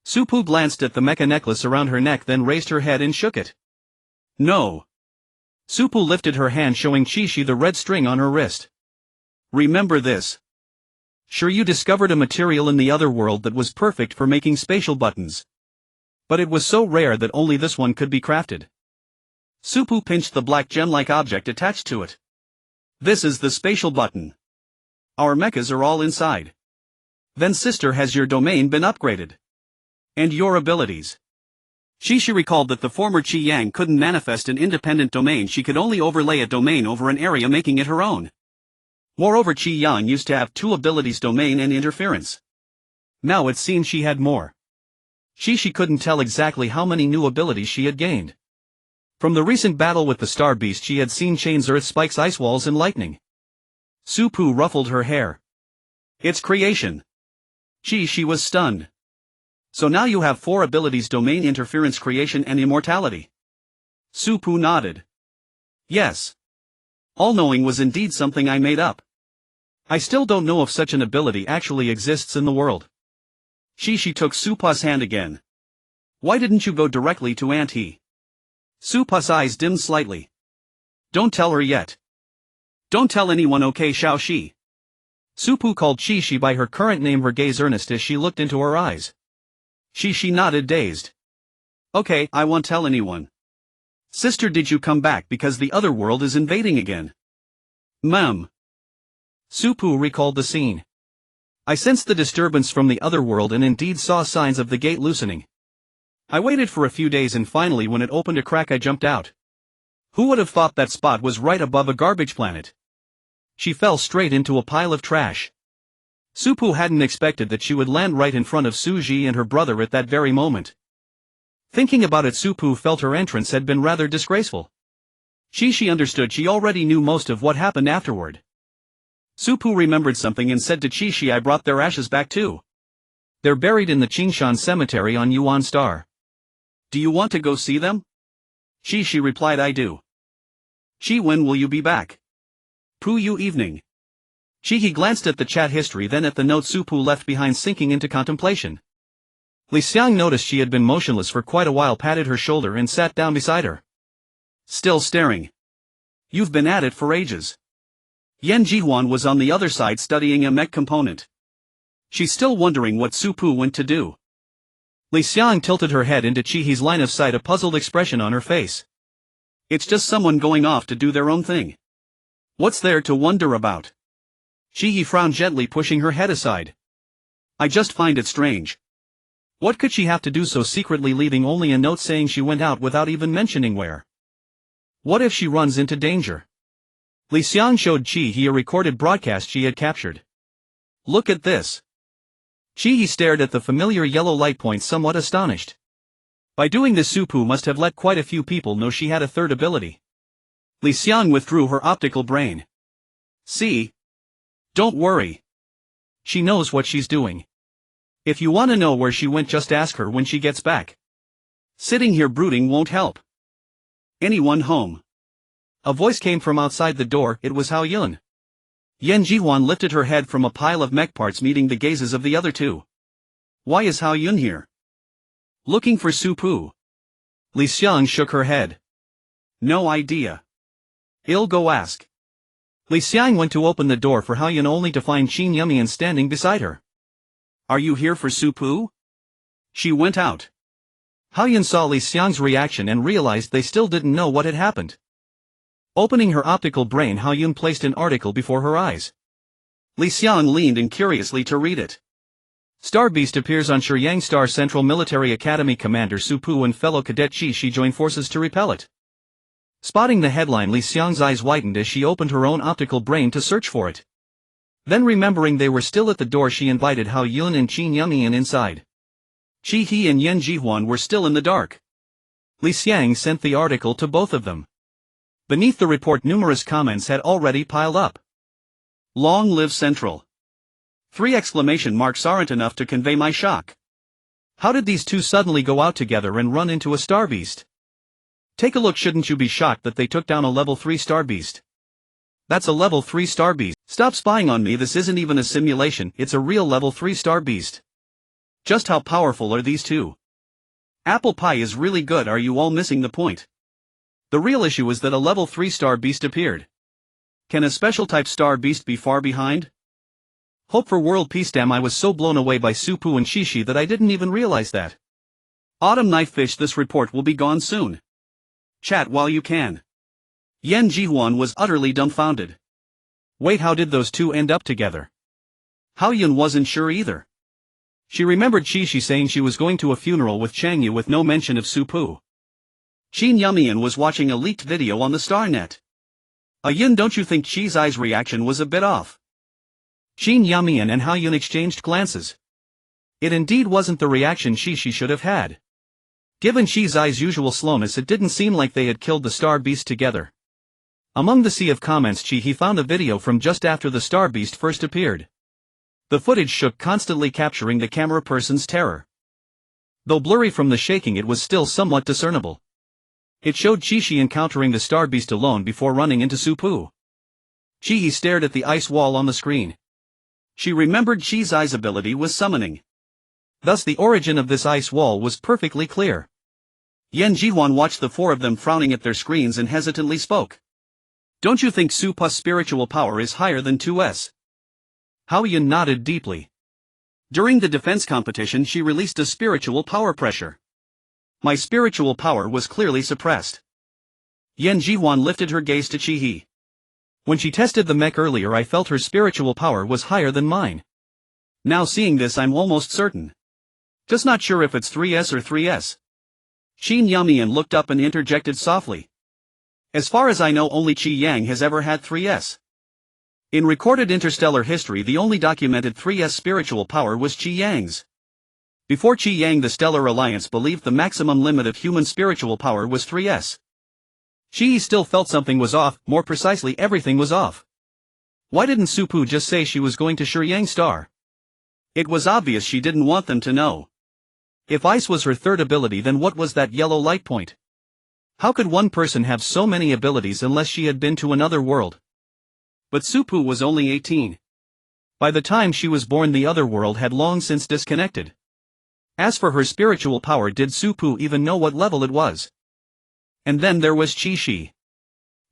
Su-Pu glanced at the mecha necklace around her neck, then raised her head and shook it. "No." Su-Pu lifted her hand, showing Chi-Chi the red string on her wrist. "Remember this. Sure, you discovered a material in the other world that was perfect for making spatial buttons. But it was so rare that only this one could be crafted." Su-Pu pinched the black gem-like object attached to it. "This is the spatial button. Our mechas are all inside. Then sister, has your domain been upgraded? And your abilities?" Chi-Chi recalled that the former Qi Yang couldn't manifest an independent domain, she could only overlay a domain over an area, making it her own. Moreover, Qi Yang used to have two abilities, domain and interference. Now it seemed she had more. Chi-Chi couldn't tell exactly how many new abilities she had gained. From the recent battle with the Star Beast she had seen chains, earth spikes, ice walls and lightning. Su-Pu ruffled her hair. "It's creation." Chi-Chi was stunned. "So now you have 4 abilities: domain, interference, creation and immortality?" Su-Pu nodded. "Yes. All-knowing was indeed something I made up. I still don't know if such an ability actually exists in the world." Chi-Chi took Su-Pu's hand again. "Why didn't you go directly to Aunt He?" Su-Pu's eyes dimmed slightly. "Don't tell her yet. Don't tell anyone, okay, Xiao-Shi?" Su-Pu called Chi-Chi by her current name, her gaze earnest as she looked into her eyes. Chi-Chi nodded, dazed. "Okay, I won't tell anyone. Sister, did you come back because the other world is invading again?" "Ma'am." Su-Pu recalled the scene. "I sensed the disturbance from the other world and indeed saw signs of the gate loosening. I waited for a few days and finally when it opened a crack I jumped out. Who would have thought that spot was right above a garbage planet?" She fell straight into a pile of trash. Su-Pu hadn't expected that she would land right in front of Su-Ji and her brother at that very moment. Thinking about it, Su-Pu felt her entrance had been rather disgraceful. Chi-Chi understood she already knew most of what happened afterward. Su-Pu remembered something and said to Chi-Chi, "I brought their ashes back too. They're buried in the Qingshan cemetery on Yuan Star. Do you want to go see them?" Chi-Chi replied, "I do." "Chi, when will you be back?" "Pu-Yu evening." Chi-Chi glanced at the chat history, then at the note Su-Pu left behind, sinking into contemplation. Li Xiang noticed she had been motionless for quite a while, patted her shoulder and sat down beside her. "Still staring? You've been at it for ages." Yan Jihuan was on the other side studying a mech component. She's still wondering what Su-Pu went to do. Li Xiang tilted her head into Chi-Chi's line of sight, a puzzled expression on her face. "It's just someone going off to do their own thing. What's there to wonder about?" Chi-Chi frowned gently, pushing her head aside. "I just find it strange. What could she have to do so secretly, leaving only a note saying she went out without even mentioning where? What if she runs into danger? Li Xiang showed Qi He a recorded broadcast she had captured. Look at this. Qi He stared at the familiar yellow light point, somewhat astonished. By doing this, Su Pu must have let quite a few people know she had a third ability. Li Xiang withdrew her optical brain. See? Don't worry. She knows what she's doing. If you want to know where she went, just ask her when she gets back. Sitting here brooding won't help. Anyone home? A voice came from outside the door. It was Hao Yun. Yan Jihuan lifted her head from a pile of mech parts, meeting the gazes of the other two. Why is Hao Yun here? Looking for Su Pu. Li Xiang shook her head. No idea. I'll go ask. Li Xiang went to open the door for Hao Yun, only to find Qin Yumian standing beside her. Are you here for Su Pu? She went out. Hao Yun saw Li Xiang's reaction and realized they still didn't know what had happened. Opening her optical brain, Hao Yun placed an article before her eyes. Li Xiang leaned in curiously to read it. Star Beast appears on Shiryang Star Central Military Academy. Commander Su Pu and fellow cadet Qi Shi join forces to repel it. Spotting the headline, Li Xiang's eyes widened as she opened her own optical brain to search for it. Then, remembering they were still at the door, she invited Hao Yun and Qin Yumian inside. Qi He and Yan Jihuan were still in the dark. Li Xiang sent the article to both of them. Beneath the report, numerous comments had already piled up. Long live Central. 3 exclamation marks aren't enough to convey my shock. How did these two suddenly go out together and run into a star beast? Take a look. Shouldn't you be shocked that they took down a level 3 star beast? That's a level 3 star beast. Stop spying on me. This isn't even a simulation, it's a real level 3 star beast. Just how powerful are these two? Apple pie is really good. Are you all missing the point? The real issue is that a level 3 star beast appeared. Can a special type star beast be far behind? Hope for world peace. Damn, I was so blown away by Su Pu and Qi Shi that I didn't even realize that. Autumn knife fish, this report will be gone soon. Chat while you can. Yan Jihuan was utterly dumbfounded. Wait, how did those two end up together? Hao Yun wasn't sure either. She remembered Qi Shi saying she was going to a funeral with Chang Yu with no mention of Su Pu. Qin Yumian was watching a leaked video on the StarNet. Yun, don't you think Qi's eyes reaction was a bit off? Qin Yumian and Hao Yun exchanged glances. It indeed wasn't the reaction Qi Shi should have had. Given Qi's eyes' usual slowness, it didn't seem like they had killed the star beast together. Among the sea of comments, Qi He found a video from just after the star beast first appeared. The footage shook, constantly capturing the camera person's terror. Though blurry from the shaking, it was still somewhat discernible. It showed Qi Shi encountering the star beast alone before running into Su Pu. Qi He stared at the ice wall on the screen. She remembered Qi's eyes ability was summoning. Thus the origin of this ice wall was perfectly clear. Yan Jihuan watched the four of them frowning at their screens and hesitantly spoke. Don't you think Su Pu's spiritual power is higher than 2S? Hao Yun nodded deeply. During the defense competition, she released a spiritual power pressure. My spiritual power was clearly suppressed. Yan Jihuan lifted her gaze to Qi He. When she tested the mech earlier, I felt her spiritual power was higher than mine. Now seeing this, I'm almost certain. Just not sure if it's 3S or 3S. Qin Yumian looked up and interjected softly. As far as I know, only Qi Yang has ever had 3S. In recorded interstellar history, the only documented 3S spiritual power was Qi Yang's. Before Qi Yang, the Stellar Alliance believed the maximum limit of human spiritual power was 3S. Qi still felt something was off, more precisely everything was off. Why didn't Su Pu just say she was going to Shiryang Star? It was obvious she didn't want them to know. If ice was her third ability, then what was that yellow light point? How could one person have so many abilities unless she had been to another world? But Su Pu was only 18. By the time she was born, the other world had long since disconnected. As for her spiritual power, did Su Pu even know what level it was? And then there was Qi Shi.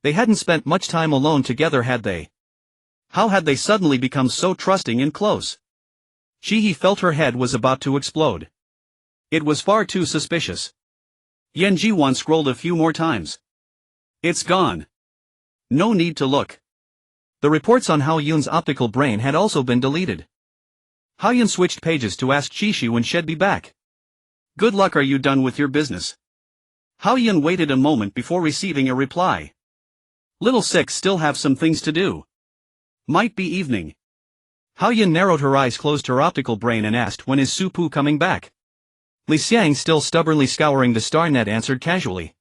They hadn't spent much time alone together, had they? How had they suddenly become so trusting and close? Qi He felt her head was about to explode. It was far too suspicious. Yan Jihuan scrolled a few more times. It's gone. No need to look. The reports on Hao Yun's optical brain had also been deleted. Hao Yun switched pages to ask Qi Shi when she'd be back. Good luck. Are you done with your business? Hao Yun waited a moment before receiving a reply. Little Six still have some things to do. Might be evening. Hao Yun narrowed her eyes, closed her optical brain and asked, when is Su Pu coming back? Li Xiang, still stubbornly scouring the star net, answered casually.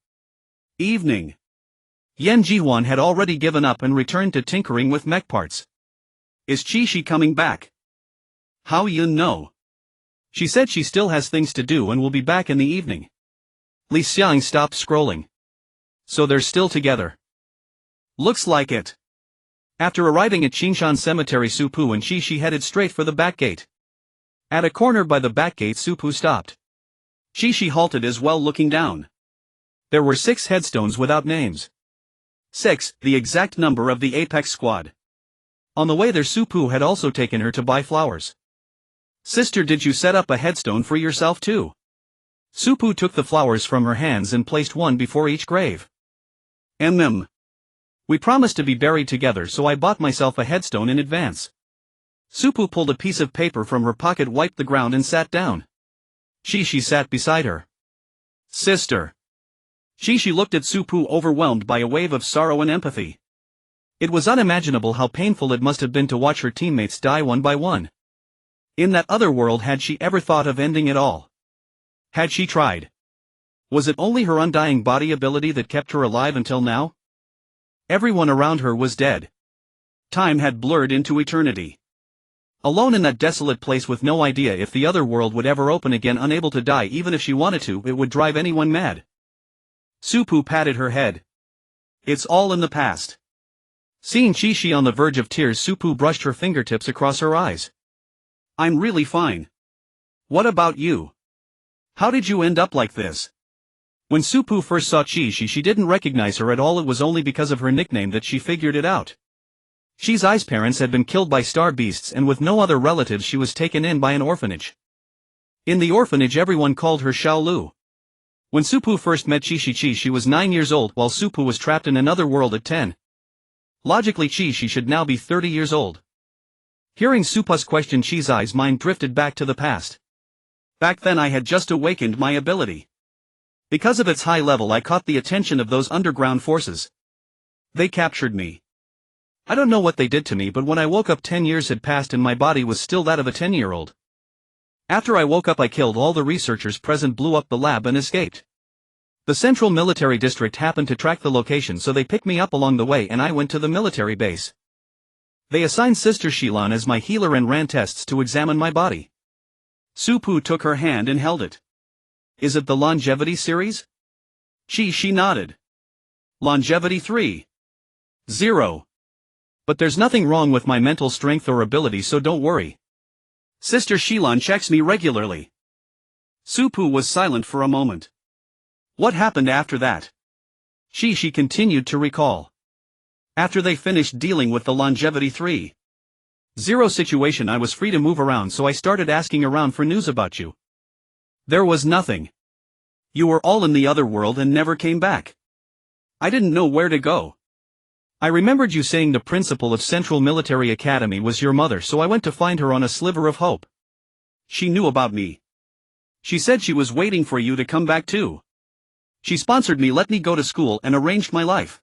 Evening. Yan Jihuan had already given up and returned to tinkering with mech parts. Is Qi Shi coming back? Hao Yun, no. She said she still has things to do and will be back in the evening. Li Xiang stopped scrolling. So they're still together. Looks like it. After arriving at Qingshan Cemetery, Su Pu and Qi Shi headed straight for the back gate. At a corner by the back gate, Su Pu stopped. Qi Shi halted as well, looking down. There were 6 headstones without names. 6, the exact number of the Apex Squad. On the way there, Su Pu had also taken her to buy flowers. Sister, did you set up a headstone for yourself too? Su Pu took the flowers from her hands and placed one before each grave. We promised to be buried together, so I bought myself a headstone in advance. Su Pu pulled a piece of paper from her pocket, wiped the ground and sat down. Qi Shi sat beside her. Sister. Qi Shi looked at Su Pu, overwhelmed by a wave of sorrow and empathy. It was unimaginable how painful it must have been to watch her teammates die one by one. In that other world, had she ever thought of ending it all? Had she tried? Was it only her undying body ability that kept her alive until now? Everyone around her was dead. Time had blurred into eternity. Alone in that desolate place with no idea if the other world would ever open again, unable to die even if she wanted to, it would drive anyone mad. Su Pu patted her head. It's all in the past. Seeing Qi Shi on the verge of tears, Su Pu brushed her fingertips across her eyes. I'm really fine. What about you? How did you end up like this? When Su Pu first saw Qi Shi, she didn't recognize her at all. It was only because of her nickname that she figured it out. Xi's parents had been killed by star beasts, and with no other relatives she was taken in by an orphanage. In the orphanage everyone called her Xiaolu. When Su Pu first met Qi Shi, she was 9 years old, while Su Pu was trapped in another world at 10. Logically, Qi Shi should now be 30 years old. Hearing Su Pu's question, Xi's mind drifted back to the past. Back then I had just awakened my ability. Because of its high level, I caught the attention of those underground forces. They captured me. I don't know what they did to me, but when I woke up 10 years had passed and my body was still that of a 10-year-old. After I woke up I killed all the researchers present, blew up the lab and escaped. The Central Military District happened to track the location, so they picked me up along the way and I went to the military base. They assigned Sister Shilan as my healer and ran tests to examine my body. Su Pu took her hand and held it. Is it the longevity series? Qi Shi nodded. Longevity 3.0. But there's nothing wrong with my mental strength or ability, so don't worry. Sister Shilan checks me regularly. Su Pu was silent for a moment. What happened after that? Qi Shi continued to recall. After they finished dealing with the longevity 3.0 situation, I was free to move around, so I started asking around for news about you. There was nothing. You were all in the other world and never came back. I didn't know where to go. I remembered you saying the principal of Central Military Academy was your mother, so I went to find her on a sliver of hope. She knew about me. She said she was waiting for you to come back too. She sponsored me, let me go to school, and arranged my life.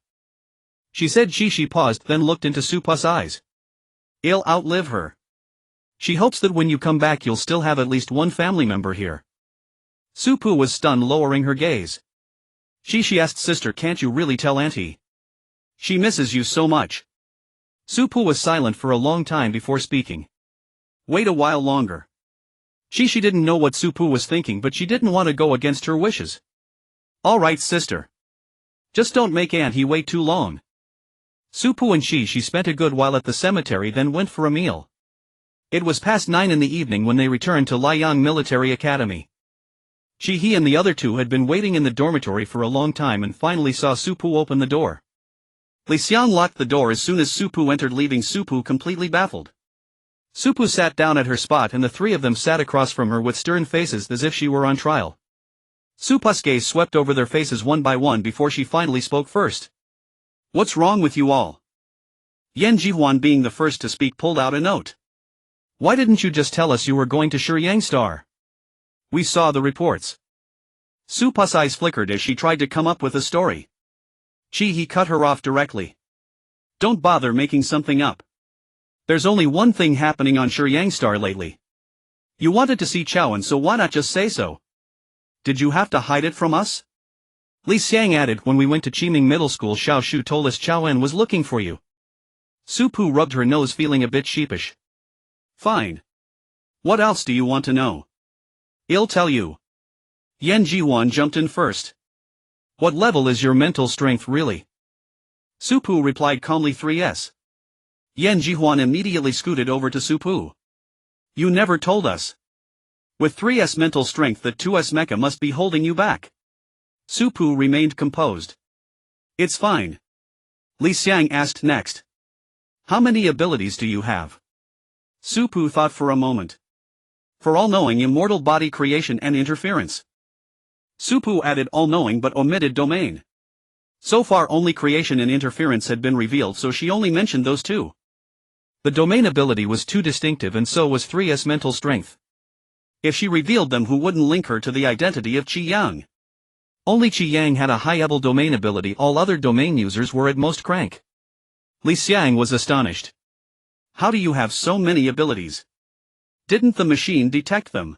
She said. Qi Shi paused, then looked into Su Pu's eyes. I'll outlive her. She hopes that when you come back you'll still have at least one family member here. Su Pu was stunned, lowering her gaze. Qi Shi asked, Sister, can't you really tell Auntie? She misses you so much. Su Pu was silent for a long time before speaking. Wait a while longer. Qi Shi didn't know what Su Pu was thinking, but she didn't want to go against her wishes. All right, sister. Just don't make Auntie wait too long. Su Pu and Qi Shi spent a good while at the cemetery, then went for a meal. It was past 9 in the evening when they returned to Liang Military Academy. Qi He and the other two had been waiting in the dormitory for a long time and finally saw Su Pu open the door. Li Xiang locked the door as soon as Su Pu entered, leaving Su Pu completely baffled. Su Pu sat down at her spot and the three of them sat across from her with stern faces as if she were on trial. Su Pu's gaze swept over their faces one by one before she finally spoke first. What's wrong with you all? Yan Jihuan, being the first to speak, pulled out a note. Why didn't you just tell us you were going to Shiryang Star? We saw the reports. Su Pu's eyes flickered as she tried to come up with a story. He cut her off directly. Don't bother making something up. There's only one thing happening on Shiryang Star lately. You wanted to see Chowan, so why not just say so? Did you have to hide it from us? Li Xiang added, when we went to Qiming Middle School, Xiao Shu told us Chowan was looking for you. Su Pu rubbed her nose, feeling a bit sheepish. Fine. What else do you want to know? I'll tell you. Yan Jihuan jumped in first. What level is your mental strength really? Su Pu replied calmly, 3S. Yan Jihuan immediately scooted over to Su Pu. You never told us. With 3S mental strength, the 2S mecha must be holding you back. Su Pu remained composed. It's fine. Li Xiang asked next. How many abilities do you have? Su Pu thought for a moment. For all-knowing, immortal body creation and interference. Su Pu added all-knowing but omitted domain. So far only creation and interference had been revealed, so she only mentioned those two. The domain ability was too distinctive, and so was 3S mental strength. If she revealed them, who wouldn't link her to the identity of Qi Yang? Only Qi Yang had a high-level domain ability, all other domain users were at most crank. Li Xiang was astonished. How do you have so many abilities? Didn't the machine detect them?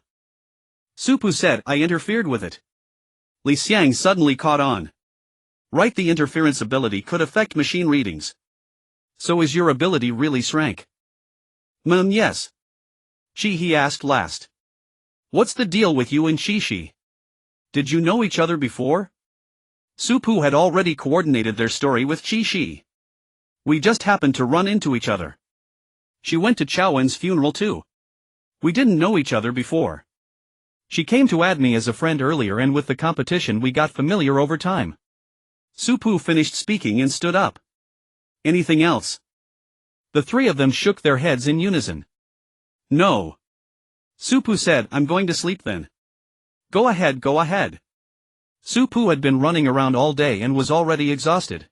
Su Pu said, I interfered with it. Li Xiang suddenly caught on. Right, the interference ability could affect machine readings. So is your ability really shrank? Yes. He asked last. What's the deal with you and Shi? Did you know each other before? Su Pu had already coordinated their story with Shi. We just happened to run into each other. She went to Chowan's funeral too. We didn't know each other before. She came to add me as a friend earlier, and with the competition we got familiar over time. Su Pu finished speaking and stood up. Anything else? The three of them shook their heads in unison. No. Su Pu said, I'm going to sleep then. Go ahead, go ahead. Su Pu had been running around all day and was already exhausted.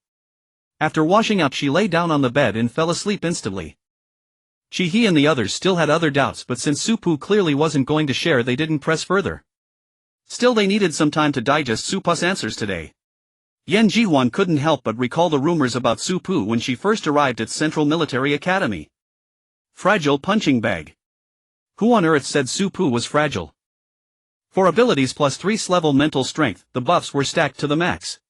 After washing up, she lay down on the bed and fell asleep instantly. He and the others still had other doubts, but since Su Pu clearly wasn't going to share, they didn't press further. Still, they needed some time to digest Su Pu's answers today. Yan Jihuan couldn't help but recall the rumors about Su Pu when she first arrived at Central Military Academy. Fragile punching bag. Who on earth said Su Pu was fragile? For abilities plus 3's level mental strength, the buffs were stacked to the max.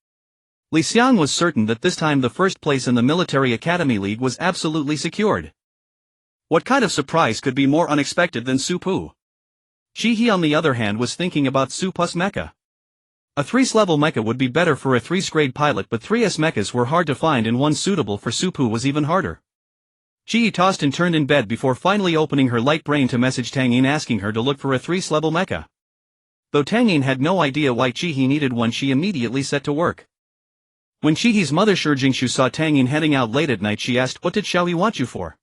Li Xiang was certain that this time the first place in the Military Academy League was absolutely secured. What kind of surprise could be more unexpected than Su Pu? He on the other hand was thinking about Su Pu's mecha. A 3's level mecha would be better for a 3's grade pilot, but 3S mechas were hard to find, and one suitable for Su Pu was even harder. She tossed and turned in bed before finally opening her light brain to message Tang Yin asking her to look for a 3's level mecha. Though Tang Yin had no idea why Chi-He needed one, she immediately set to work. When Chi-He's mother Shi Jingshu saw Tang Yin heading out late at night, she asked, what did Xiaoyi want you for?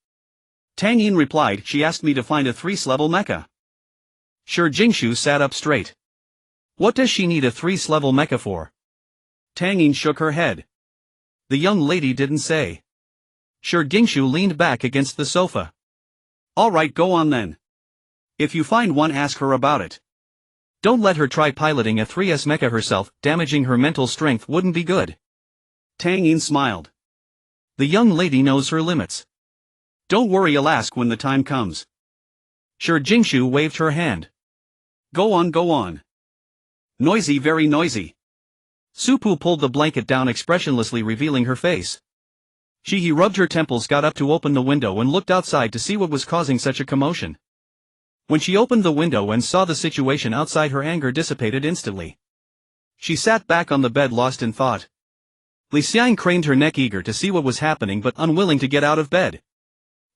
Tang Yin replied, she asked me to find a 3's level mecha. Shi Jingshu sat up straight. What does she need a 3's level mecha for? Tang Yin shook her head. The young lady didn't say. Shi Jingshu leaned back against the sofa. Alright, go on then. If you find one, ask her about it. Don't let her try piloting a 3S mecha herself, damaging her mental strength wouldn't be good. Tang Yin smiled. The young lady knows her limits. Don't worry, I'll ask when the time comes. Shi Jingshu waved her hand. Go on, go on. Noisy, very noisy. Su Pu pulled the blanket down expressionlessly, revealing her face. He rubbed her temples, got up to open the window and looked outside to see what was causing such a commotion. When she opened the window and saw the situation outside, her anger dissipated instantly. She sat back on the bed lost in thought. Li Xiang craned her neck, eager to see what was happening but unwilling to get out of bed.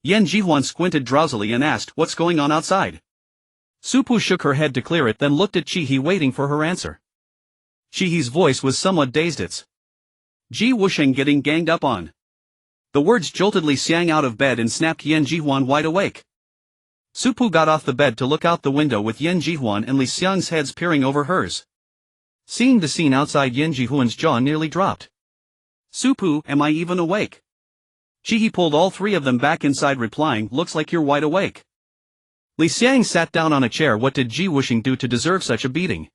Yan Jihuan squinted drowsily and asked, what's going on outside? Su Pu shook her head to clear it, then looked at Chi-He, waiting for her answer. Chi-He's voice was somewhat dazed. It's Ji Wusheng getting ganged up on. The words jolted Li Xiang out of bed and snapped Yan Jihuan wide awake. Su Pu got off the bed to look out the window with Yan Jihuan and Li Xiang's heads peering over hers. Seeing the scene outside, Yan Jihuan's jaw nearly dropped. Su Pu, am I even awake? Chi-He pulled all three of them back inside, replying, looks like you're wide awake. Li Xiang sat down on a chair. What did Ji Wuxing do to deserve such a beating?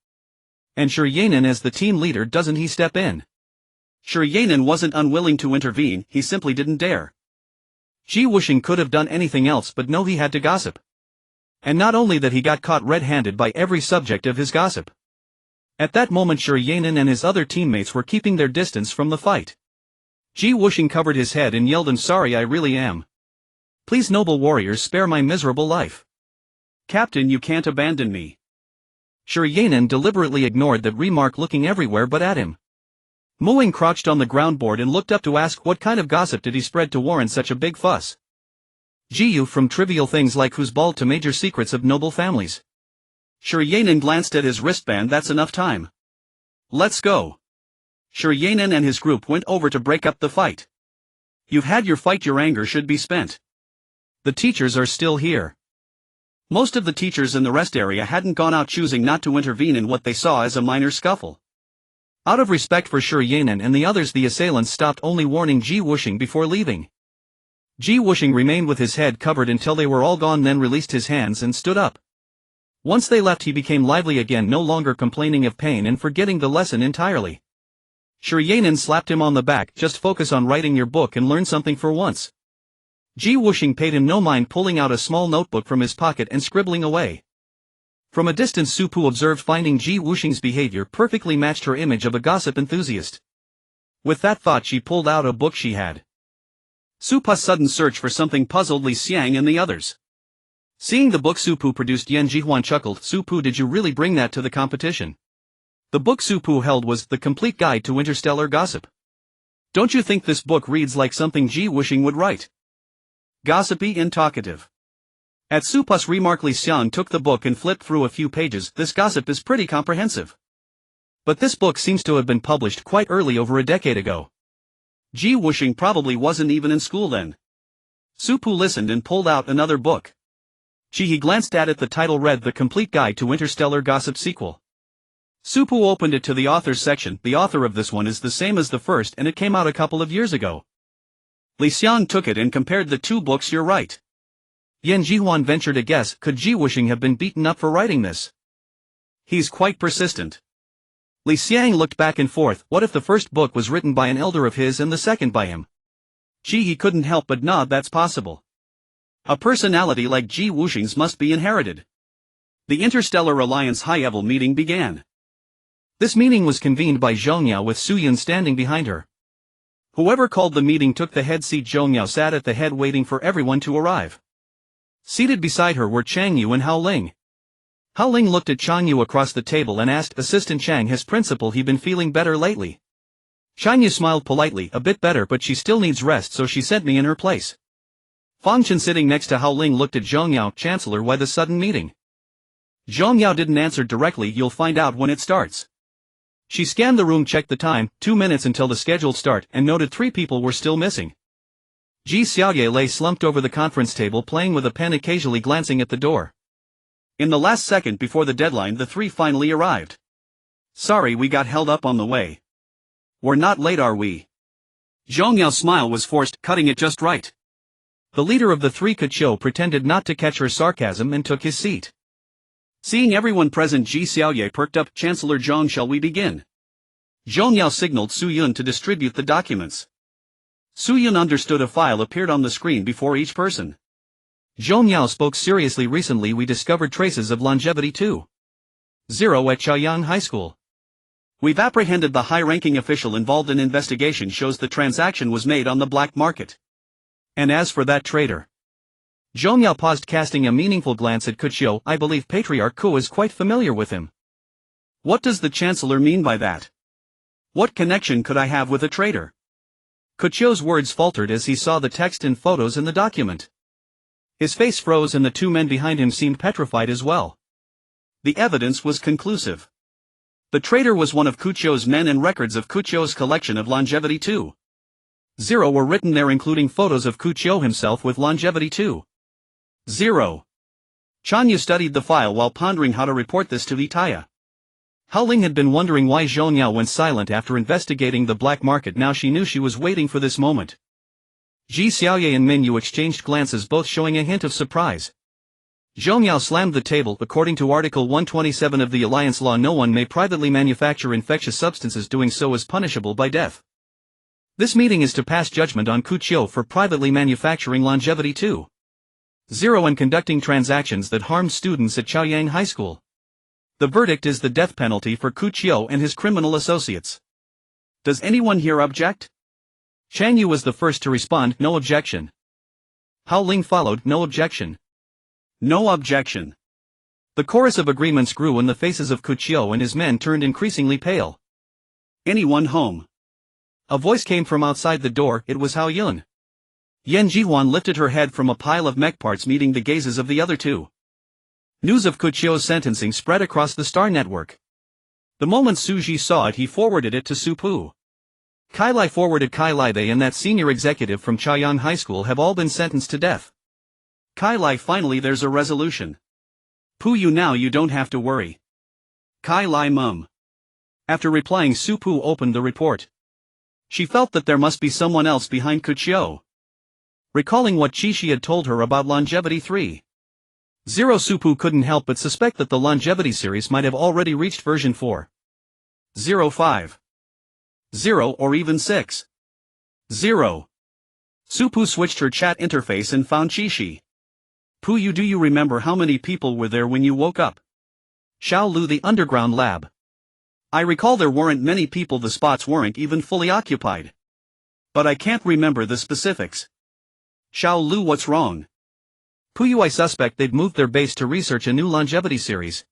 And Shi Yanan as the team leader, doesn't he step in? Shi Yanan wasn't unwilling to intervene, he simply didn't dare. Ji Wuxing could have done anything else, but no, he had to gossip. And not only that, he got caught red-handed by every subject of his gossip. At that moment Shi Yanan and his other teammates were keeping their distance from the fight. Ji Wuxing covered his head and yelled, "I'm sorry, I really am. Please, noble warriors, spare my miserable life. Captain, you can't abandon me." Shi Yanan deliberately ignored that remark, looking everywhere but at him. Muing crouched on the ground board and looked up to ask what kind of gossip did he spread to warrant such a big fuss. Jiyu, from trivial things like who's bald to major secrets of noble families. Shi Yanan glanced at his wristband. "That's enough time. Let's go." Shi Yanan and his group went over to break up the fight. "You've had your fight, your anger should be spent. The teachers are still here." Most of the teachers in the rest area hadn't gone out, choosing not to intervene in what they saw as a minor scuffle. Out of respect for Shi Yanan and the others, the assailants stopped, only warning Ji Wuxing before leaving. Ji Wuxing remained with his head covered until they were all gone, then released his hands and stood up. Once they left, he became lively again, no longer complaining of pain and forgetting the lesson entirely. Shi Yanan slapped him on the back. "Just focus on writing your book and learn something for once." Ji Wuxing paid him no mind, pulling out a small notebook from his pocket and scribbling away. From a distance, Su Pu observed, finding Ji Wuxing's behavior perfectly matched her image of a gossip enthusiast. With that thought, she pulled out a book she had. Su Pu's sudden search for something puzzled Li Xiang and the others. Seeing the book Su Pu produced, Yan Jihuan chuckled. "Su Pu, did you really bring that to the competition?" The book Su Pu held was The Complete Guide to Interstellar Gossip. "Don't you think this book reads like something Ji Wuxing would write? Gossipy and talkative." At Su Pu's remark, Li Xiang took the book and flipped through a few pages. "This gossip is pretty comprehensive. But this book seems to have been published quite early, over a decade ago. Ji Wuxing probably wasn't even in school then." Su Pu listened and pulled out another book. He glanced at it. The title read The Complete Guide to Interstellar Gossip Sequel. Su Pu opened it to the authors section. "The author of this one is the same as the first, and it came out a couple of years ago." Li Xiang took it and compared the two books. "You're right." Yan Jihuan ventured a guess. "Could Ji Wuxing have been beaten up for writing this? He's quite persistent." Li Xiang looked back and forth. What if the first book was written by an elder of his and the second by him? He couldn't help but nod. That's possible. A personality like Ji Wuxing's must be inherited. The Interstellar Alliance high-level meeting began. This meeting was convened by Zhou Yao, with Su Yun standing behind her. Whoever called the meeting took the head seat. Zhou Yao sat at the head, waiting for everyone to arrive. Seated beside her were Chang Yu and Hao Ling. Hao Ling looked at Chang Yu across the table and asked, "Assistant Chang, has Principal He been feeling better lately?" Chang Yu smiled politely. "A bit better, but she still needs rest, so she sent me in her place." Fang Chen, sitting next to Hao Ling, looked at Zhou Yao. "Chancellor, why the sudden meeting?" Zhou Yao didn't answer directly. "You'll find out when it starts." She scanned the room, checked the time, 2 minutes until the scheduled start, and noted 3 people were still missing. Ji Xiaoye lay slumped over the conference table, playing with a pen, occasionally glancing at the door. In the last second before the deadline, the 3 finally arrived. "Sorry, we got held up on the way. We're not late, are we?" Zhou Yao's smile was forced, cutting it just right. The leader of the 3, Kuchou, pretended not to catch her sarcasm and took his seat. Seeing everyone present, Ji Xiaoye perked up. "Chancellor Zhang, shall we begin?" Zhou Yao signaled Su Yun to distribute the documents. Su Yun understood. A file appeared on the screen before each person. Zhou Yao spoke seriously. "Recently we discovered traces of longevity 2.0 at Chaoyang High School. We've apprehended the high-ranking official involved. In investigation shows the transaction was made on the black market. And as for that traitor..." Zhou Yao paused, casting a meaningful glance at Kuchou. "I believe Patriarch Ku is quite familiar with him." "What does the Chancellor mean by that? What connection could I have with a traitor?" Kuchou's words faltered as he saw the text and photos in the document. His face froze and the 2 men behind him seemed petrified as well. The evidence was conclusive. The traitor was one of Kuchou's men, and records of Kuchou's collection of longevity 2.0 were written there, including photos of Kuchou himself with longevity 2.0. Chang Yu studied the file while pondering how to report this to Itaya. Hao Ling had been wondering why Zhou Yao went silent after investigating the black market. Now she knew she was waiting for this moment. Ji Xiaoye and Min Yu exchanged glances, both showing a hint of surprise. Zhong Yao slammed the table. According to Article 127 of the Alliance Law, no one may privately manufacture infectious substances. Doing so is punishable by death. This meeting is to pass judgment on Ku Chiu for privately manufacturing longevity 2.0 and conducting transactions that harmed students at Chaoyang High School. The verdict is the death penalty for Ku Chiu and his criminal associates. Does anyone here object? Chang Yu was the first to respond, no objection. Hao Ling followed, no objection. No objection. The chorus of agreements grew and the faces of Ku Chiu and his men turned increasingly pale. Anyone home? A voice came from outside the door. It was Hao Yun. Yan Jihuan lifted her head from a pile of mech parts, meeting the gazes of the other two. News of Ku Chiu's sentencing spread across the Star Network. The moment Su Ji saw it, he forwarded it to Su Pu. Kai Lai forwarded Kai Lai. They and that senior executive from Chaoyang High School have all been sentenced to death. Kai Lai, finally there's a resolution. Pu Yu, now you don't have to worry. Kai Lai mum. After replying, Su Pu opened the report. She felt that there must be someone else behind Ku Chiu. Recalling what Chi Shi had told her about longevity 3.0, Su Pu couldn't help but suspect that the longevity series might have already reached version 4.0.5. 0 or even 6.0. Su Pu switched her chat interface and found Chi Shi. Pu Yu, do you remember how many people were there when you woke up? Xiao Lu, the underground lab. I recall there weren't many people, the spots weren't even fully occupied. But I can't remember the specifics. Xiao Lu, what's wrong? Pu Yu, I suspect they've moved their base to research a new longevity series.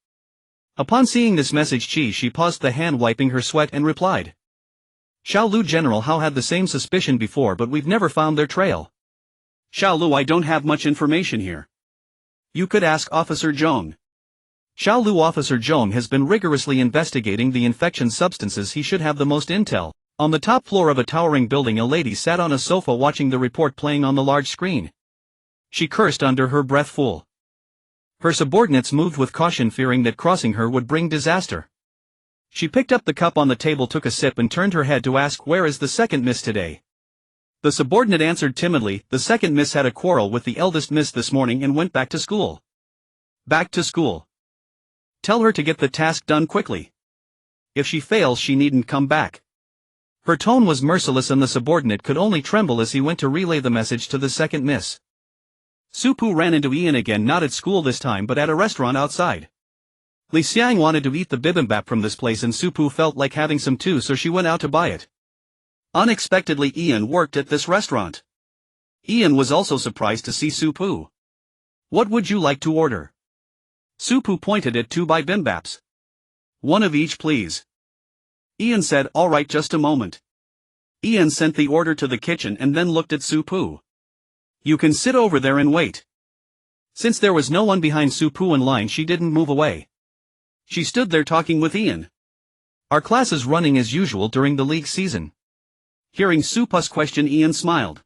Upon seeing this message, Chi Shi paused the hand wiping her sweat and replied. Xiao Lu, General Hao had the same suspicion before, but we've never found their trail. Xiao Lu, I don't have much information here. You could ask Officer Zhong. Xiao Lu, Officer Zhong has been rigorously investigating the infection substances. He should have the most intel. On the top floor of a towering building, a lady sat on a sofa watching the report playing on the large screen. She cursed under her breath. Fool. Her subordinates moved with caution, fearing that crossing her would bring disaster. She picked up the cup on the table, took a sip and turned her head to ask, where is the second miss today? The subordinate answered timidly, the second miss had a quarrel with the eldest miss this morning and went back to school. Back to school. Tell her to get the task done quickly. If she fails, she needn't come back. Her tone was merciless and the subordinate could only tremble as he went to relay the message to the second miss. Su Pu ran into Ian again, not at school this time but at a restaurant outside. Li Xiang wanted to eat the bibimbap from this place and Su Pu felt like having some too, so she went out to buy it. Unexpectedly, Ian worked at this restaurant. Ian was also surprised to see Su Pu. What would you like to order? Su Pu pointed at 2 bibimbaps. One of each, please. Ian said, all right, just a moment. Ian sent the order to the kitchen and then looked at Su Pu. You can sit over there and wait. Since there was no one behind Su Pu in line, she didn't move away. She stood there talking with Ian. Our class is running as usual during the league season. Hearing Su Pu's question, Ian smiled.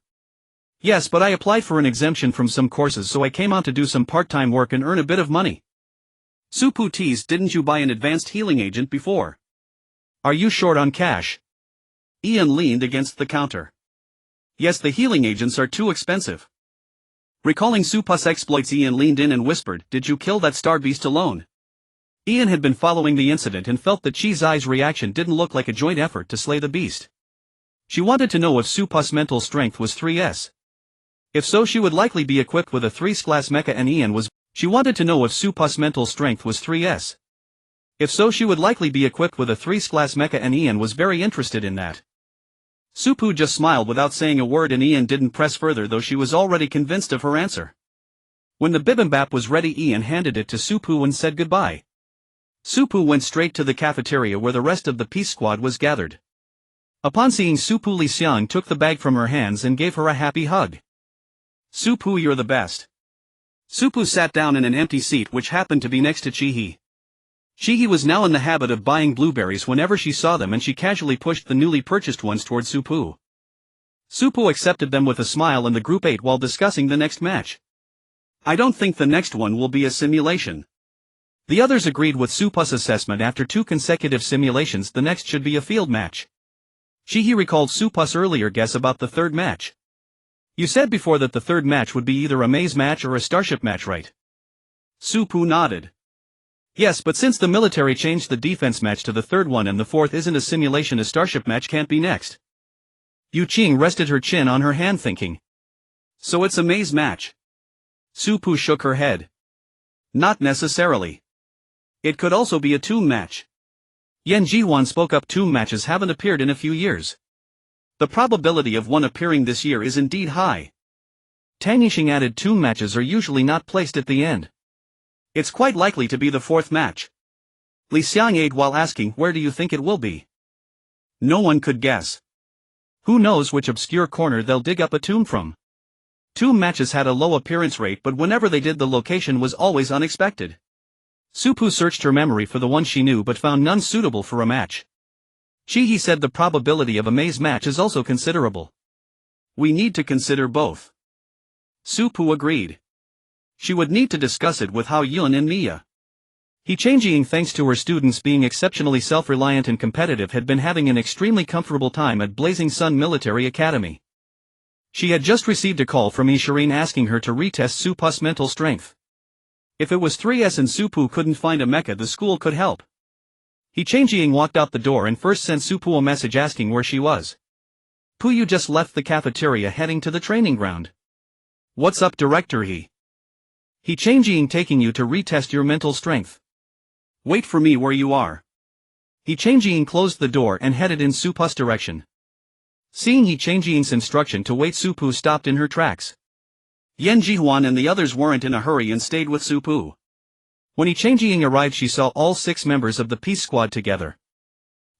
Yes, but I applied for an exemption from some courses, so I came out to do some part-time work and earn a bit of money. Su Pu teased, didn't you buy an advanced healing agent before? Are you short on cash? Ian leaned against the counter. Yes, the healing agents are too expensive. Recalling Su Pu's exploits, Ian leaned in and whispered, did you kill that star beast alone? Ian had been following the incident and felt that Chi's eyes reaction didn't look like a joint effort to slay the beast. She wanted to know if Su Pu's mental strength was 3S. If so, she would likely be equipped with a 3S mecha, and Ian was. She wanted to know if Su Pu's mental strength was 3S. If so, she would likely be equipped with a 3S mecha, and Ian was very interested in that. Su Pu just smiled without saying a word, and Ian didn't press further, though she was already convinced of her answer. When the bibimbap was ready, Ian handed it to Su Pu and said goodbye. Su Pu went straight to the cafeteria where the rest of the peace squad was gathered. Upon seeing Su Pu, Li Xiang took the bag from her hands and gave her a happy hug. Su Pu, you're the best. Su Pu sat down in an empty seat which happened to be next to Chi-He. Chi-He was now in the habit of buying blueberries whenever she saw them, and she casually pushed the newly purchased ones toward Su Pu. Su Pu accepted them with a smile and the group ate while discussing the next match. I don't think the next one will be a simulation. The others agreed with Su Pu's assessment. After 2 consecutive simulations, the next should be a field match. Chi-He recalled Su Pu's earlier guess about the third match. You said before that the third match would be either a maze match or a starship match, right? Su Pu nodded. Yes, but since the military changed the defense match to the third one and the fourth isn't a simulation, a starship match can't be next. Yu Qing rested her chin on her hand thinking. So it's a maze match. Su Pu shook her head. Not necessarily. It could also be a tomb match. Yan Jihuan spoke up. Tomb matches haven't appeared in a few years. The probability of one appearing this year is indeed high. Tang Yixing added, tomb matches are usually not placed at the end. It's quite likely to be the fourth match. Li Xiang aided while asking, where do you think it will be? No one could guess. Who knows which obscure corner they'll dig up a tomb from? Tomb matches had a low appearance rate, but whenever they did, the location was always unexpected. Su Pu searched her memory for the one she knew but found none suitable for a match. Chi He said the probability of a maze match is also considerable. We need to consider both. Su Pu agreed. She would need to discuss it with Hao Yun and Mia. He Changjing, thanks to her students being exceptionally self-reliant and competitive, had been having an extremely comfortable time at Blazing Sun Military Academy. She had just received a call from Shireen asking her to retest Su Pu's mental strength. If it was 3S and Su Pu couldn't find a mecha, the school could help. He Changjing walked out the door and first sent Su Pu a message asking where she was. Pu, you just left the cafeteria heading to the training ground. What's up, Director? He Changjing taking you to retest your mental strength. Wait for me where you are. He Changjing closed the door and headed in Su Pu's direction. Seeing He Changjing's instruction to wait, Su Pu stopped in her tracks. Yan Jihuan and the others weren't in a hurry and stayed with Su Pu. When He Changjing arrived, she saw all 6 members of the Peace Squad together.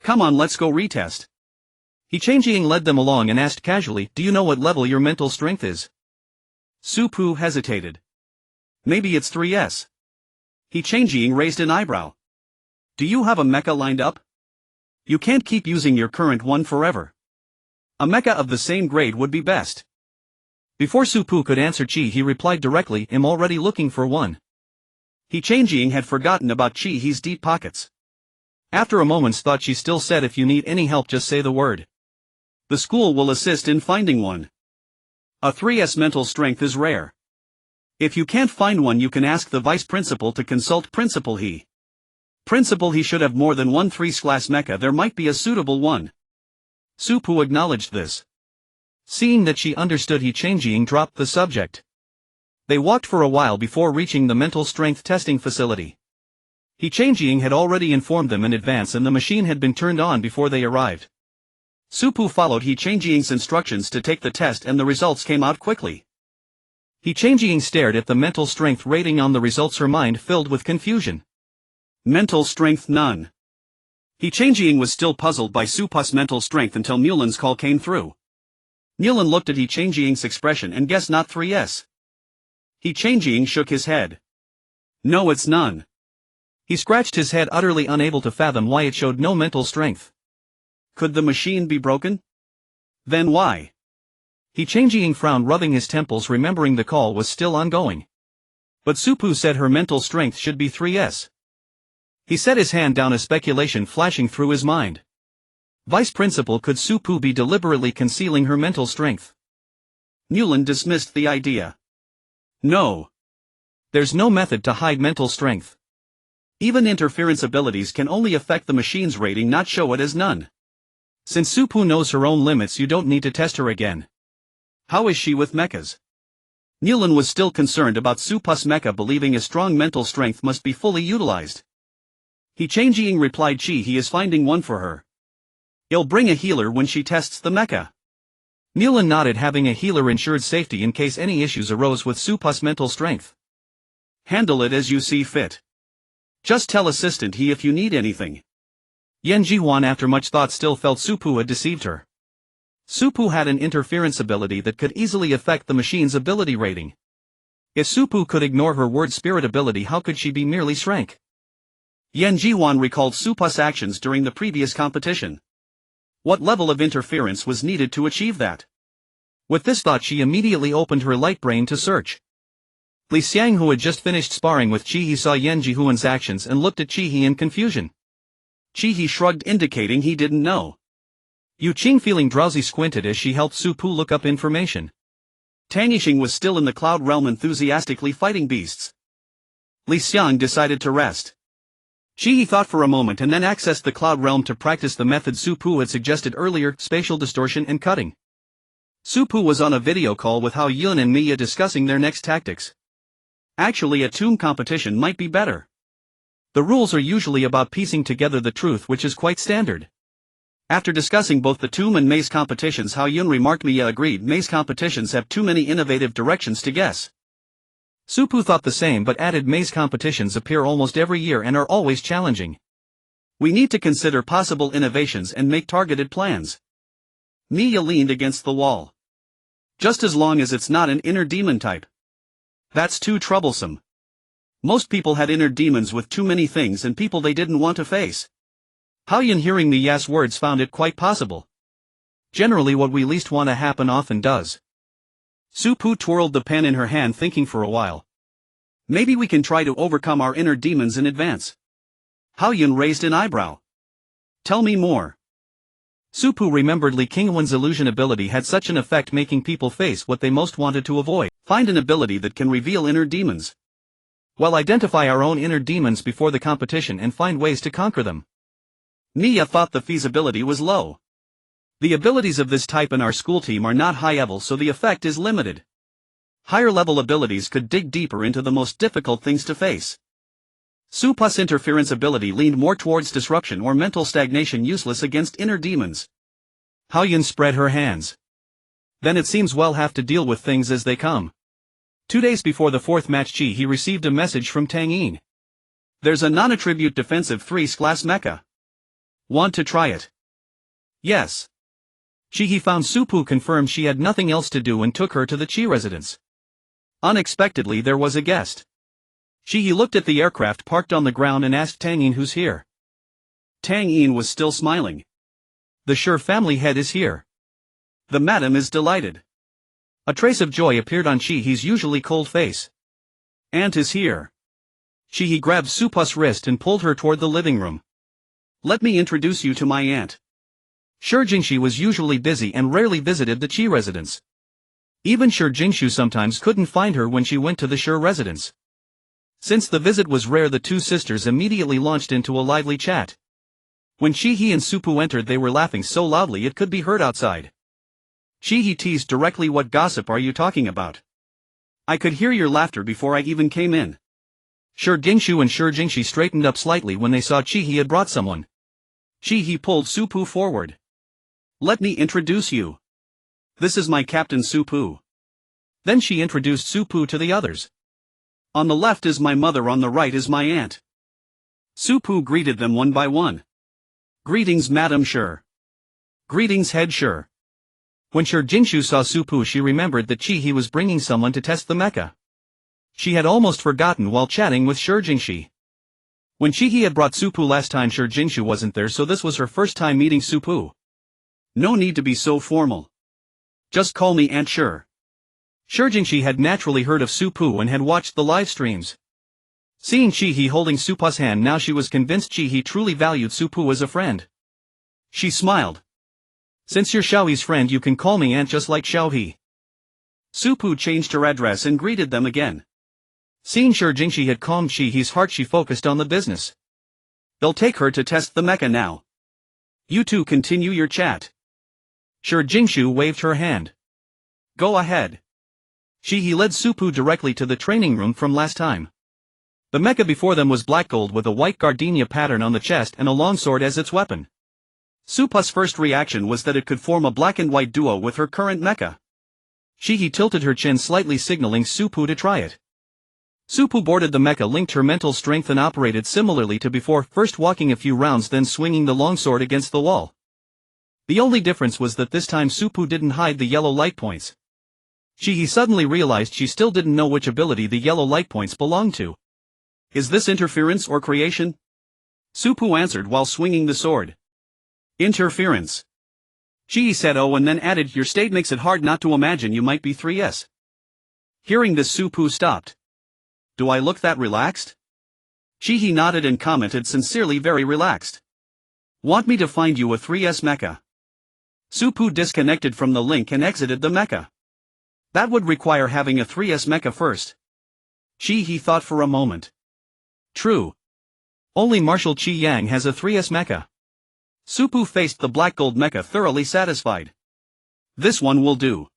Come on, let's go retest. He Changjing led them along and asked casually, do you know what level your mental strength is? Su Pu hesitated. Maybe it's 3S. He Changjing raised an eyebrow. Do you have a mecha lined up? You can't keep using your current one forever. A mecha of the same grade would be best. Before Su Pu could answer, Chi He replied directly, I'm already looking for one. He Changjing had forgotten about Chi He's deep pockets. After a moment's thought, she still said, if you need any help, just say the word. The school will assist in finding one. A 3S mental strength is rare. If you can't find one, you can ask the vice principal to consult Principal He. Principal He should have more than one 3S mecha, there might be a suitable one. Su Pu acknowledged this. Seeing that she understood, He Changjing dropped the subject. They walked for a while before reaching the mental strength testing facility. He Changjing had already informed them in advance and the machine had been turned on before they arrived. Su Pu followed He Changjing's instructions to take the test and the results came out quickly. He Changjing stared at the mental strength rating on the results, her mind filled with confusion. Mental strength none. He Changjing was still puzzled by Su Pu's mental strength until Mulan's call came through. Mulan looked at He Changjing's expression and guessed not 3S. He Changjing shook his head. No, it's none. He scratched his head, utterly unable to fathom why it showed no mental strength. Could the machine be broken? Then why? He Changjing frowned, rubbing his temples, remembering the call was still ongoing. But Su Pu said her mental strength should be 3S. He set his hand down, a speculation flashing through his mind. Vice Principal, could Su Pu be deliberately concealing her mental strength? Mulan dismissed the idea. No. There's no method to hide mental strength. Even interference abilities can only affect the machine's rating, not show it as none. Since Su Pu knows her own limits, you don't need to test her again. How is she with mechas? Mulan was still concerned about Su Pu's mecha, believing a strong mental strength must be fully utilized. He Changjing replied, Chi He is finding one for her. He'll bring a healer when she tests the mecha. Mulan nodded. Having a healer ensured safety in case any issues arose with Su Pu's mental strength. Handle it as you see fit. Just tell Assistant He if you need anything. Yan Jihuan, after much thought, still felt Su Pu had deceived her. Su Pu had an interference ability that could easily affect the machine's ability rating. If Su Pu could ignore her word spirit ability, how could she be merely shrank? Yan Jihuan recalled Su Pu's actions during the previous competition. What level of interference was needed to achieve that? With this thought, she immediately opened her light brain to search. Li Xiang, who had just finished sparring with Chi He, saw Yan Jihuan's actions and looked at Chi He in confusion. Chi He shrugged, indicating he didn't know. Yu Qing, feeling drowsy, squinted as she helped Su Pu look up information. Tang Yixing was still in the cloud realm, enthusiastically fighting beasts. Li Xiang decided to rest. He thought for a moment and then accessed the cloud realm to practice the method Su Pu had suggested earlier, spatial distortion and cutting. Su Pu was on a video call with Hao Yun and Mia discussing their next tactics. Actually, a tomb competition might be better. The rules are usually about piecing together the truth, which is quite standard. After discussing both the tomb and maze competitions, Hao Yun remarked. Mia agreed. Maze competitions have too many innovative directions to guess. Su Pu thought the same but added maze competitions appear almost every year and are always challenging. We need to consider possible innovations and make targeted plans. Mia leaned against the wall. Just as long as it's not an inner demon type. That's too troublesome. Most people had inner demons with too many things and people they didn't want to face. Hao Yun, hearing Mia's words, found it quite possible. Generally what we least want to happen often does. Su Pu twirled the pen in her hand, thinking for a while. Maybe we can try to overcome our inner demons in advance. Hao Yun raised an eyebrow. Tell me more. Su Pu remembered Li Qingwen's illusion ability had such an effect, making people face what they most wanted to avoid. Find an ability that can reveal inner demons. Well, identify our own inner demons before the competition and find ways to conquer them. Mia thought the feasibility was low. The abilities of this type in our school team are not high level, so the effect is limited. Higher level abilities could dig deeper into the most difficult things to face. Su Pu's interference ability leaned more towards disruption or mental stagnation, useless against inner demons. Hao Yun spread her hands. Then it seems we'll have to deal with things as they come. 2 days before the fourth match, he received a message from Tang Yin. There's a non-attribute defensive 3-class mecha. Want to try it? Yes. He found Su Pu confirmed she had nothing else to do and took her to the Qi residence. Unexpectedly there was a guest. He looked at the aircraft parked on the ground and asked Tang Yin, who's here? Tang Yin was still smiling. The Shi family head is here. The madam is delighted. A trace of joy appeared on He's usually cold face. Aunt is here. He grabbed Su Pu's wrist and pulled her toward the living room. Let me introduce you to my aunt. Shi Jingxi was usually busy and rarely visited the Qi residence. Even Shi Jingshu sometimes couldn't find her when she went to the Shi residence. Since the visit was rare, the two sisters immediately launched into a lively chat. When He and Su Pu entered, they were laughing so loudly it could be heard outside. He teased directly, what gossip are you talking about? I could hear your laughter before I even came in. Shi Jingshu and Shi Jingxi straightened up slightly when they saw He had brought someone. He pulled Su Pu forward. Let me introduce you. This is my captain Su Pu. Then she introduced Su Pu to the others. On the left is my mother, on the right is my aunt. Su Pu greeted them one by one. Greetings, Madam Shi. Greetings, Head Shi. When Shi Jingshu saw Su Pu, she remembered that he was bringing someone to test the mecha. She had almost forgotten while chatting with Shi Jingxi. When he had brought Su Pu last time, Shi Jingshu wasn't there, so this was her first time meeting Su Pu. No need to be so formal. Just call me Aunt Shi. Shi Jingxi had naturally heard of Su Pu and had watched the live streams. Seeing He holding Su Pu's hand now, she was convinced He truly valued Su Pu as a friend. She smiled. Since you're Xiaoyi's friend, you can call me Aunt, just like Xiaoyi. Su Pu changed her address and greeted them again. Seeing Shi Jingxi had calmed He's heart, she focused on the business. They'll take her to test the mecha now. You two continue your chat. Shi Jingshu waved her hand. Go ahead. He led Su Pu directly to the training room from last time. The mecha before them was black gold with a white gardenia pattern on the chest and a longsword as its weapon. Su Pu's first reaction was that it could form a black and white duo with her current mecha. He tilted her chin slightly, signaling Su Pu to try it. Su Pu boarded the mecha, linked her mental strength and operated similarly to before, first walking a few rounds then swinging the longsword against the wall. The only difference was that this time Su Pu didn't hide the yellow light points. He suddenly realized she still didn't know which ability the yellow light points belonged to. Is this interference or creation? Su Pu answered while swinging the sword. Interference. He said oh and then added, your state makes it hard not to imagine you might be 3S. Hearing this, Su Pu stopped. Do I look that relaxed? He nodded and commented sincerely, very relaxed. Want me to find you a 3S mecha? Su Pu disconnected from the link and exited the mecha. That would require having a 3S mecha first. He thought for a moment. True. Only Marshal Chi Yang has a 3S mecha. Supu faced the black gold mecha thoroughly satisfied. This one will do.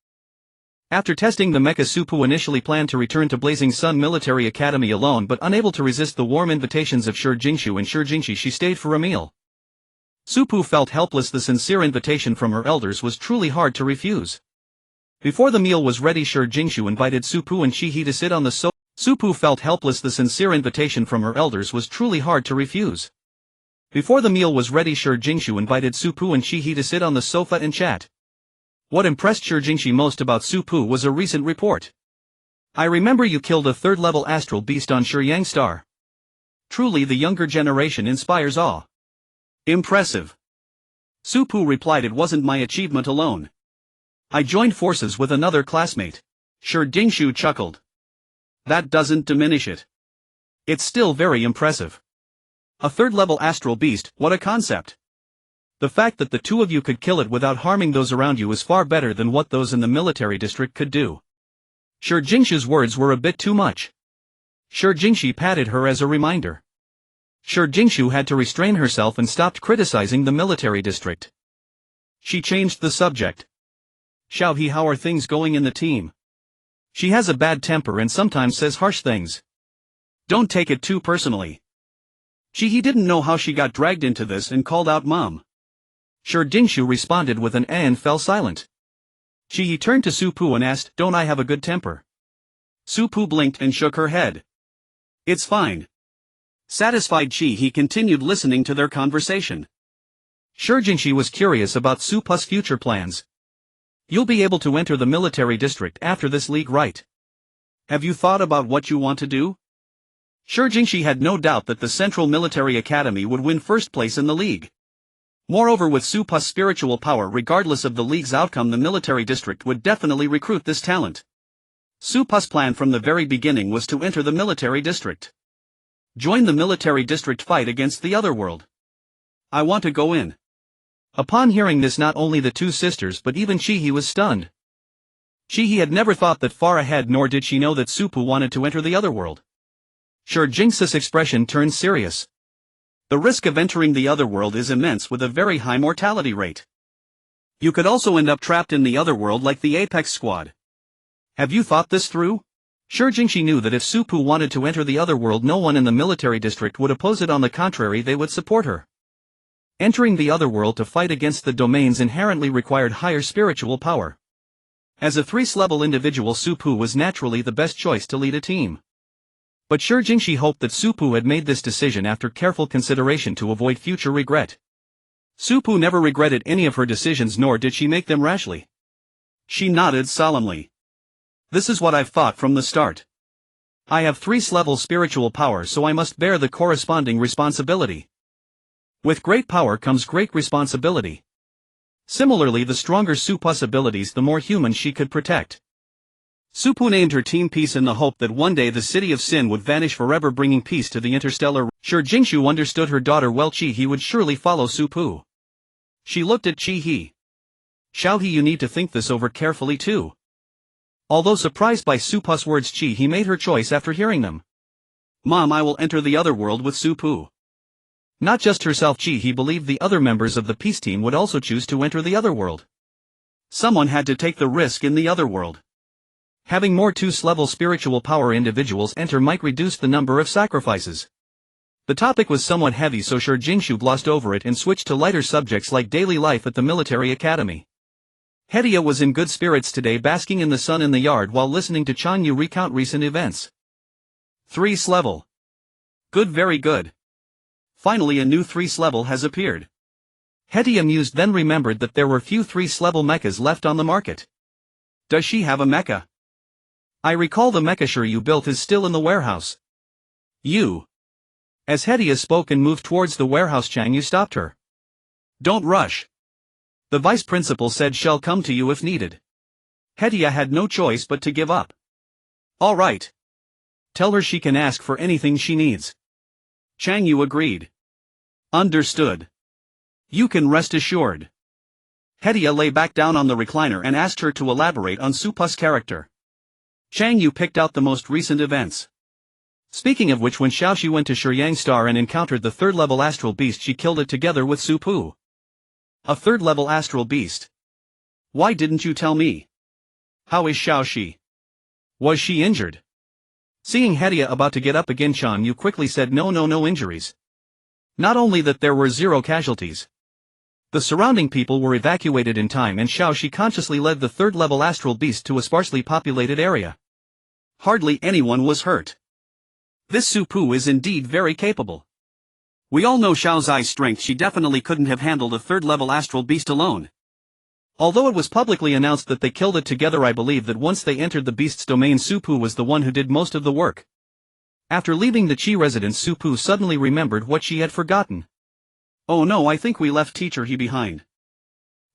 After testing the mecha, Supu initially planned to return to Blazing Sun Military Academy alone, but unable to resist the warm invitations of Shi Jingxu and Shi Jingxi, she stayed for a meal. Supu felt helpless. The sincere invitation from her elders was truly hard to refuse. Before the meal was ready, Shi Jingxu invited Supu and Chi He to sit on the sofa. Supu felt helpless. The sincere invitation from her elders was truly hard to refuse. Before the meal was ready, Shi Jingxu invited Supu and Chi He to sit on the sofa and chat. What impressed Shi Jingxi most about Supu was a recent report. I remember you killed a third-level astral beast on Shiryang Star. Truly, the younger generation inspires awe. Impressive. Supu replied, it wasn't my achievement alone. I joined forces with another classmate. Shi Jingxu chuckled. That doesn't diminish it. It's still very impressive. A third-level astral beast, what a concept. The fact that the two of you could kill it without harming those around you is far better than what those in the military district could do. Shi Jingxi's words were a bit too much. Shi Jingxi patted her as a reminder. Shi Jingxu had to restrain herself and stopped criticizing the military district. She changed the subject. Xiaohe, how are things going in the team? She has a bad temper and sometimes says harsh things. Don't take it too personally. He didn't know how she got dragged into this and called out Mom. Shi Jingxu responded with an eh and fell silent. He turned to Supu and asked, don't I have a good temper? Supu blinked and shook her head. It's fine. Satisfied, he continued listening to their conversation. Shi Jingxi was curious about Supu's future plans. You'll be able to enter the military district after this league, right? Have you thought about what you want to do? Shi Jingxi had no doubt that the Central Military Academy would win first place in the league. Moreover, with Supu's spiritual power, regardless of the league's outcome, the military district would definitely recruit this talent. Supu's plan from the very beginning was to enter the military district. Join the military district fight against the other world. I want to go in. Upon hearing this, not only the two sisters but even Chi He was stunned. Chi He had never thought that far ahead, nor did she know that Supu wanted to enter the other world. Shi Jingxi's expression turned serious. The risk of entering the other world is immense with a very high mortality rate. You could also end up trapped in the other world like the Apex Squad. Have you thought this through? Shi Jingxi knew that if Supu wanted to enter the other world, no one in the military district would oppose it. On the contrary, they would support her. Entering the other world to fight against the domains inherently required higher spiritual power. As a 3S level individual, Supu was naturally the best choice to lead a team. But Shi Jingxi hoped that Supu had made this decision after careful consideration to avoid future regret. Supu never regretted any of her decisions, nor did she make them rashly. She nodded solemnly. This is what I've thought from the start. I have 3S level spiritual power, so I must bear the corresponding responsibility. With great power comes great responsibility. Similarly, the stronger Supu's abilities, the more humans she could protect. Supu named her team Peace in the hope that one day the city of Sin would vanish forever, bringing peace to the interstellar. Shi Jingxu understood her daughter well. Chi He would surely follow Supu. She looked at Chi He. Xiaohe, you need to think this over carefully too. Although surprised by Supu's words, Chi He made her choice after hearing them. Mom, I will enter the other world with Supu. Not just herself, Chi He believed the other members of the peace team would also choose to enter the other world. Someone had to take the risk in the other world. Having more 2S level spiritual power individuals enter might reduce the number of sacrifices. The topic was somewhat heavy, so Shi Jingxu glossed over it and switched to lighter subjects like daily life at the military academy. Hedia was in good spirits today, basking in the sun in the yard while listening to Chang Yu recount recent events. 3S level. Good, very good. Finally a new 3S level has appeared. Hedia mused, then remembered that there were few 3S level mechas left on the market. Does she have a mecha? I recall the mecha you built is still in the warehouse. You. As Hedia spoke and moved towards the warehouse, Chang Yu stopped her. Don't rush. The vice principal said she'll come to you if needed. Hedia had no choice but to give up. All right. Tell her she can ask for anything she needs. Chang Yu agreed. Understood. You can rest assured. Hedia lay back down on the recliner and asked her to elaborate on Supu's character. Chang Yu picked out the most recent events. Speaking of which, when Xiaoxi went to Shiryang Star and encountered the third-level astral beast, she killed it together with Su Pu. A third-level astral beast? Why didn't you tell me? How is Xiaoxi? Was she injured? Seeing Hedia about to get up again, Chan Yu quickly said no injuries. Not only that, there were 0 casualties. The surrounding people were evacuated in time, and Xiaoxi consciously led the third-level astral beast to a sparsely populated area. Hardly anyone was hurt. This Su Pu is indeed very capable. We all know Xiao Zai's strength. She definitely couldn't have handled a third-level astral beast alone. Although it was publicly announced that they killed it together, I believe that once they entered the beast's domain, Su Pu was the one who did most of the work. After leaving the Qi residence, Su Pu suddenly remembered what she had forgotten. Oh no, I think we left Teacher He behind.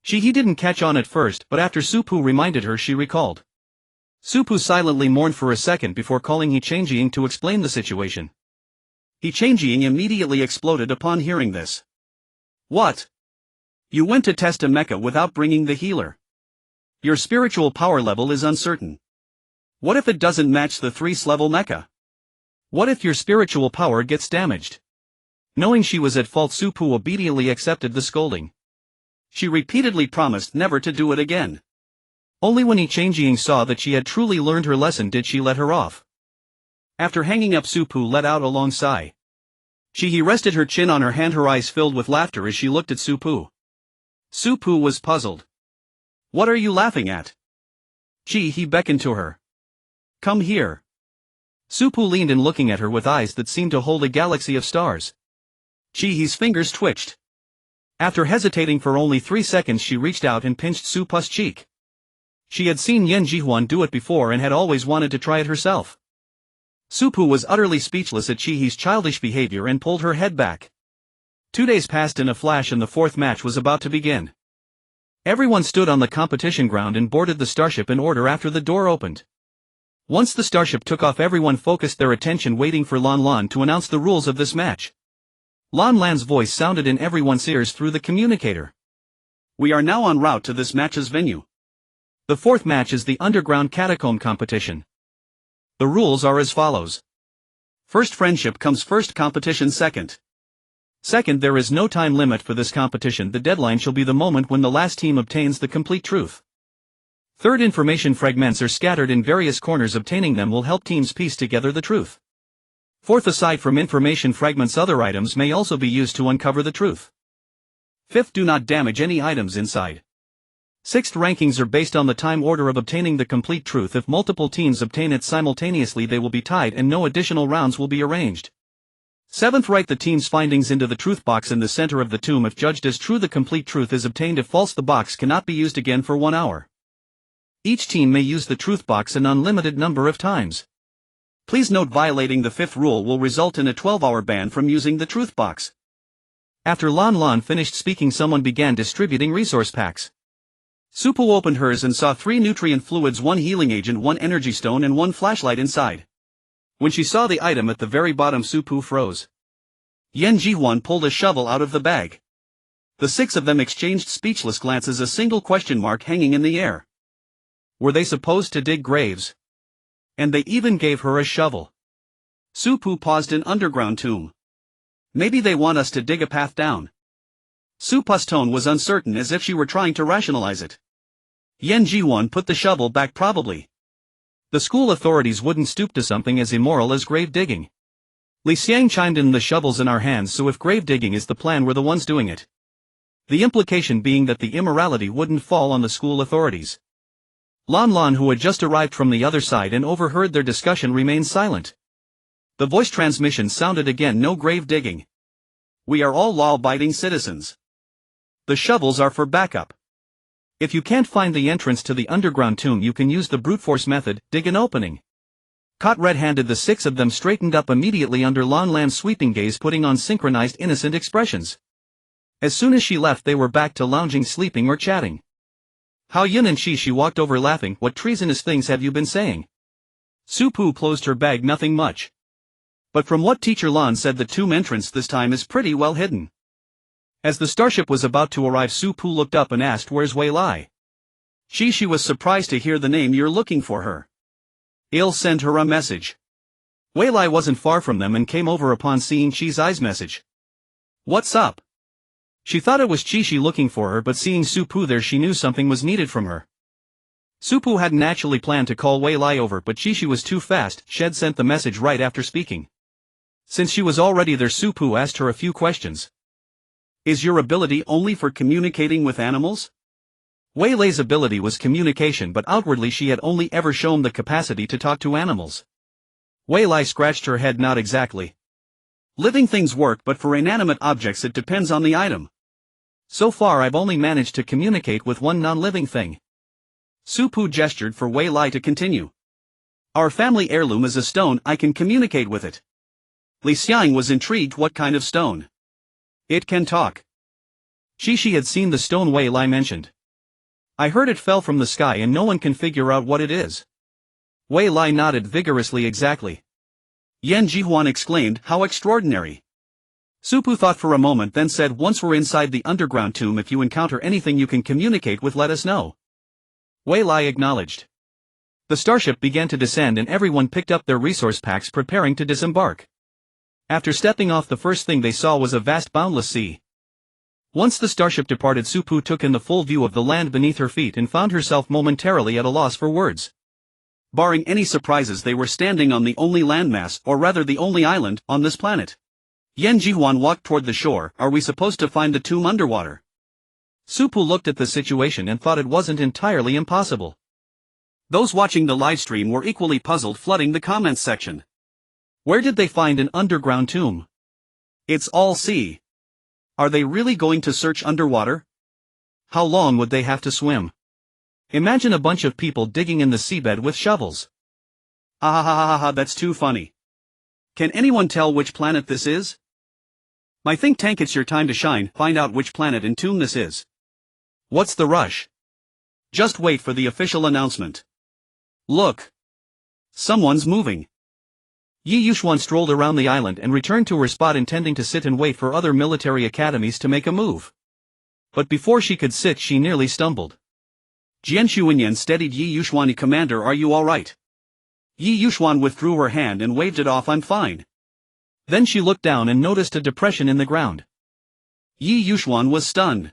He didn't catch on at first, but after Su Pu reminded her, she recalled. Su Pu silently mourned for a second before calling He Changjing to explain the situation. He Changjing immediately exploded upon hearing this. What? You went to test a mecha without bringing the healer? Your spiritual power level is uncertain. What if it doesn't match the 3th level mecha? What if your spiritual power gets damaged? Knowing she was at fault, Su Pu obediently accepted the scolding. She repeatedly promised never to do it again. Only when He Changjing saw that she had truly learned her lesson did she let her off. After hanging up, Su Pu let out a long sigh. He rested her chin on her hand, her eyes filled with laughter as she looked at Su Pu. Su Pu was puzzled. What are you laughing at? He beckoned to her. Come here. Su Pu leaned in, looking at her with eyes that seemed to hold a galaxy of stars. He's fingers twitched. After hesitating for only 3 seconds, she reached out and pinched Su Pu's cheek. She had seen Yan Jihuan do it before and had always wanted to try it herself. Su Pu was utterly speechless at He's childish behavior and pulled her head back. 2 days passed in a flash and the 4th match was about to begin. Everyone stood on the competition ground and boarded the starship in order after the door opened. Once the starship took off, everyone focused their attention, waiting for Lan Lan to announce the rules of this match. Lan Lan's voice sounded in everyone's ears through the communicator. We are now en route to this match's venue. The 4th match is the underground catacomb competition. The rules are as follows. First, friendship comes first, competition second. Second, there is no time limit for this competition. The deadline shall be the moment when the last team obtains the complete truth. Third, information fragments are scattered in various corners. Obtaining them will help teams piece together the truth. Fourth, aside from information fragments, other items may also be used to uncover the truth. Fifth, do not damage any items inside. Sixth, rankings are based on the time order of obtaining the complete truth. If multiple teams obtain it simultaneously, they will be tied and no additional rounds will be arranged. Seventh, write the team's findings into the truth box in the center of the tomb. If judged as true, the complete truth is obtained. If false, the box cannot be used again for 1 hour. Each team may use the truth box an unlimited number of times. Please note, violating the 5th rule will result in a 12-hour ban from using the truth box. After Lan Lan finished speaking, someone began distributing resource packs. Su Pu opened hers and saw 3 nutrient fluids, 1 healing agent, 1 energy stone and 1 flashlight inside. When she saw the item at the very bottom, Su Pu froze. Yan Jihuan pulled a shovel out of the bag. The 6 of them exchanged speechless glances, a single question mark hanging in the air. Were they supposed to dig graves? And they even gave her a shovel. Su Pu paused. An underground tomb. Maybe they want us to dig a path down. Su Pu's tone was uncertain, as if she were trying to rationalize it. Yan Jihuan put the shovel back. Probably. The school authorities wouldn't stoop to something as immoral as grave digging. Li Xiang chimed in, the shovel's in our hands, so if grave digging is the plan, we're the ones doing it. The implication being that the immorality wouldn't fall on the school authorities. Lan Lan, who had just arrived from the other side and overheard their discussion, remained silent. The voice transmission sounded again, no grave digging. We are all law-abiding citizens. The shovels are for backup. If you can't find the entrance to the underground tomb, you can use the brute force method, dig an opening. Caught red-handed, the 6 of them straightened up immediately under Lan Lan's sweeping gaze, putting on synchronized innocent expressions. As soon as she left, they were back to lounging, sleeping or chatting. Hao Yun and she walked over laughing. What treasonous things have you been saying? Su Pu closed her bag. Nothing much. But from what Teacher Lan said, the tomb entrance this time is pretty well hidden. As the starship was about to arrive, Su Pu looked up and asked, where's Wei Lai? She was surprised to hear the name. You're looking for her. I'll send her a message. Wei Lai wasn't far from them and came over upon seeing Chi's eyes message. "What's up?" She thought it was Chi looking for her, but seeing Su Pu there she knew something was needed from her. Su Pu hadn't actually planned to call Wei Lai over, but Chi was too fast. Shed sent the message right after speaking. Since she was already there, Su Pu asked her a few questions. "Is your ability only for communicating with animals?" Wei Lai's ability was communication, but outwardly she had only ever shown the capacity to talk to animals. Wei Lai scratched her head. "Not exactly. Living things work, but for inanimate objects it depends on the item. So far I've only managed to communicate with one non-living thing." Su Pu gestured for Wei Lai to continue. "Our family heirloom is a stone. I can communicate with it." Li Xiang was intrigued. "What kind of stone?" "It can talk." Chi had seen the stone Wei Lai mentioned. "I heard it fell from the sky and no one can figure out what it is." Wei Lai nodded vigorously. "Exactly." Yan Jihuan exclaimed, "How extraordinary." Su Pu thought for a moment, then said, "Once we're inside the underground tomb, if you encounter anything you can communicate with, let us know." Wei Lai acknowledged. The starship began to descend and everyone picked up their resource packs, preparing to disembark. After stepping off, the first thing they saw was a vast boundless sea. Once the starship departed, Su Pu took in the full view of the land beneath her feet and found herself momentarily at a loss for words. Barring any surprises, they were standing on the only landmass, or rather the only island, on this planet. Yan Jihuan walked toward the shore. "Are we supposed to find the tomb underwater?" Su Pu looked at the situation and thought it wasn't entirely impossible. Those watching the livestream were equally puzzled, flooding the comments section. Where did they find an underground tomb? It's all sea. Are they really going to search underwater? How long would they have to swim? Imagine a bunch of people digging in the seabed with shovels. Ah ha ha ha ha, that's too funny. Can anyone tell which planet this is? My think tank, it's your time to shine. Find out which planet and tomb this is. What's the rush? Just wait for the official announcement. Look. Someone's moving. Yi Yuxuan strolled around the island and returned to her spot, intending to sit and wait for other military academies to make a move. But before she could sit, she nearly stumbled. Jian Xuanyan steadied Yi Yuxuan. "Commander, are you alright?" Yi Yuxuan withdrew her hand and waved it off. "I'm fine." Then she looked down and noticed a depression in the ground. Yi Yuxuan was stunned.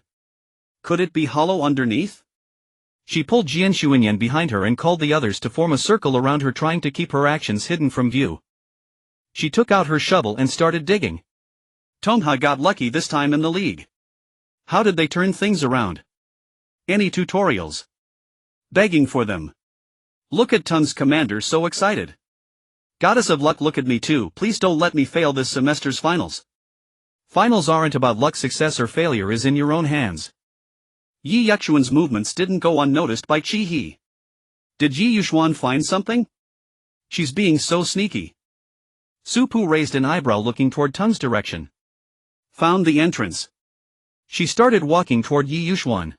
Could it be hollow underneath? She pulled Jian Xuanyan behind her and called the others to form a circle around her, trying to keep her actions hidden from view. She took out her shovel and started digging. Tongha got lucky this time in the league. How did they turn things around? Any tutorials? Begging for them. Look at Tung's commander, so excited. Goddess of luck, look at me too, please don't let me fail this semester's finals. Finals aren't about luck, success or failure is in your own hands. Yi Yuxuan's movements didn't go unnoticed by Chi He. Did Yi Yuxuan find something? She's being so sneaky. Su Pu raised an eyebrow, looking toward Tung's direction. Found the entrance. She started walking toward Yi Yuxuan.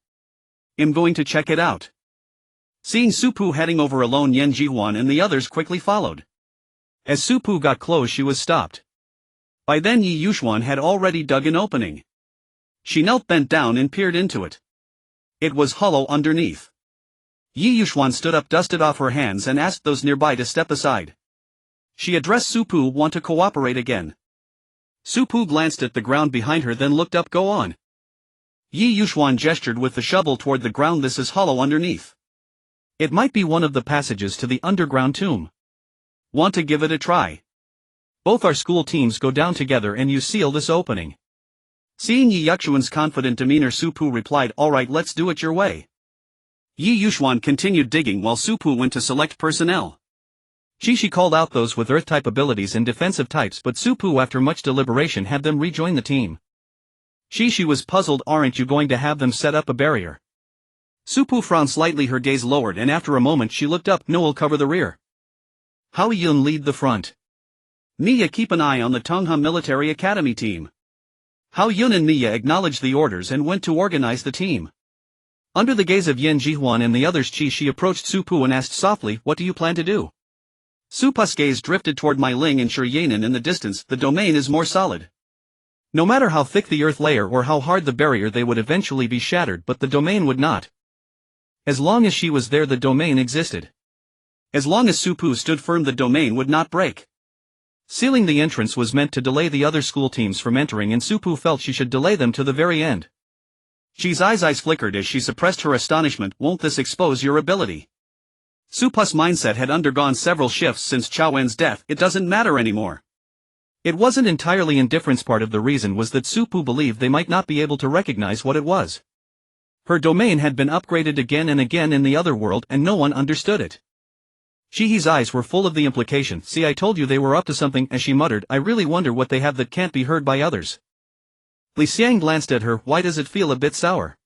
I'm going to check it out. Seeing Su Pu heading over alone, Yan Jihuan and the others quickly followed. As Su Pu got close, she was stopped. By then Yi Yuxuan had already dug an opening. She knelt, bent down and peered into it. It was hollow underneath. Yi Yuxuan stood up, dusted off her hands and asked those nearby to step aside. She addressed Su Pu. Want to cooperate again? Su Pu glanced at the ground behind her, then looked up. Go on. Yi Yuxuan gestured with the shovel toward the ground. This is hollow underneath. It might be one of the passages to the underground tomb. Want to give it a try? Both our school teams go down together and you seal this opening. Seeing Yi Yuxuan's confident demeanor, Su Pu replied, alright, let's do it your way. Yi Yuxuan continued digging while Su Pu went to select personnel. She called out those with Earth-type abilities and defensive types, but Su Pu after much deliberation had them rejoin the team. She was puzzled. Aren't you going to have them set up a barrier? Su Pu frowned slightly, her gaze lowered, and after a moment she looked up. No, we'll cover the rear. Hao Yun lead the front. Mia keep an eye on the Tongha Military Academy team. Hao Yun and Mia acknowledged the orders and went to organize the team. Under the gaze of Yan Jihuan and the others, she approached Su Pu and asked softly, what do you plan to do? Su Pu's gaze drifted toward Mai Ling and Shi Yanan in the distance. The domain is more solid. No matter how thick the earth layer or how hard the barrier, they would eventually be shattered, but the domain would not. As long as she was there, the domain existed. As long as Su Pu stood firm, the domain would not break. Sealing the entrance was meant to delay the other school teams from entering, and Su Pu felt she should delay them to the very end. She's eyes flickered as she suppressed her astonishment. Won't this expose your ability? Su Pu's mindset had undergone several shifts since Chao Wen's death. It doesn't matter anymore. It wasn't entirely indifference. Part of the reason was that Su Pu believed they might not be able to recognize what it was. Her domain had been upgraded again and again in the other world, and no one understood it. Shihi's eyes were full of the implication. See, I told you they were up to something, as she muttered. I really wonder what they have that can't be heard by others. Li Xiang glanced at her. Why does it feel a bit sour?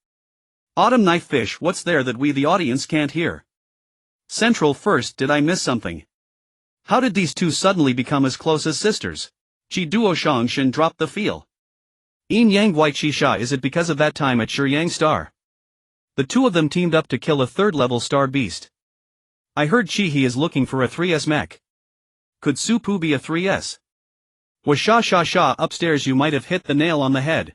Autumn knife fish, what's there that we the audience can't hear? Central first, did I miss something? How did these two suddenly become as close as sisters? Qi Duo Shangshan dropped the feel. Yin Yang White Shi Sha, is it because of that time at Shiyang Star? The two of them teamed up to kill a third-level star beast. I heard Shihi is looking for a 3S mech. Could Su Pu be a 3S? Was Sha upstairs? You might have hit the nail on the head.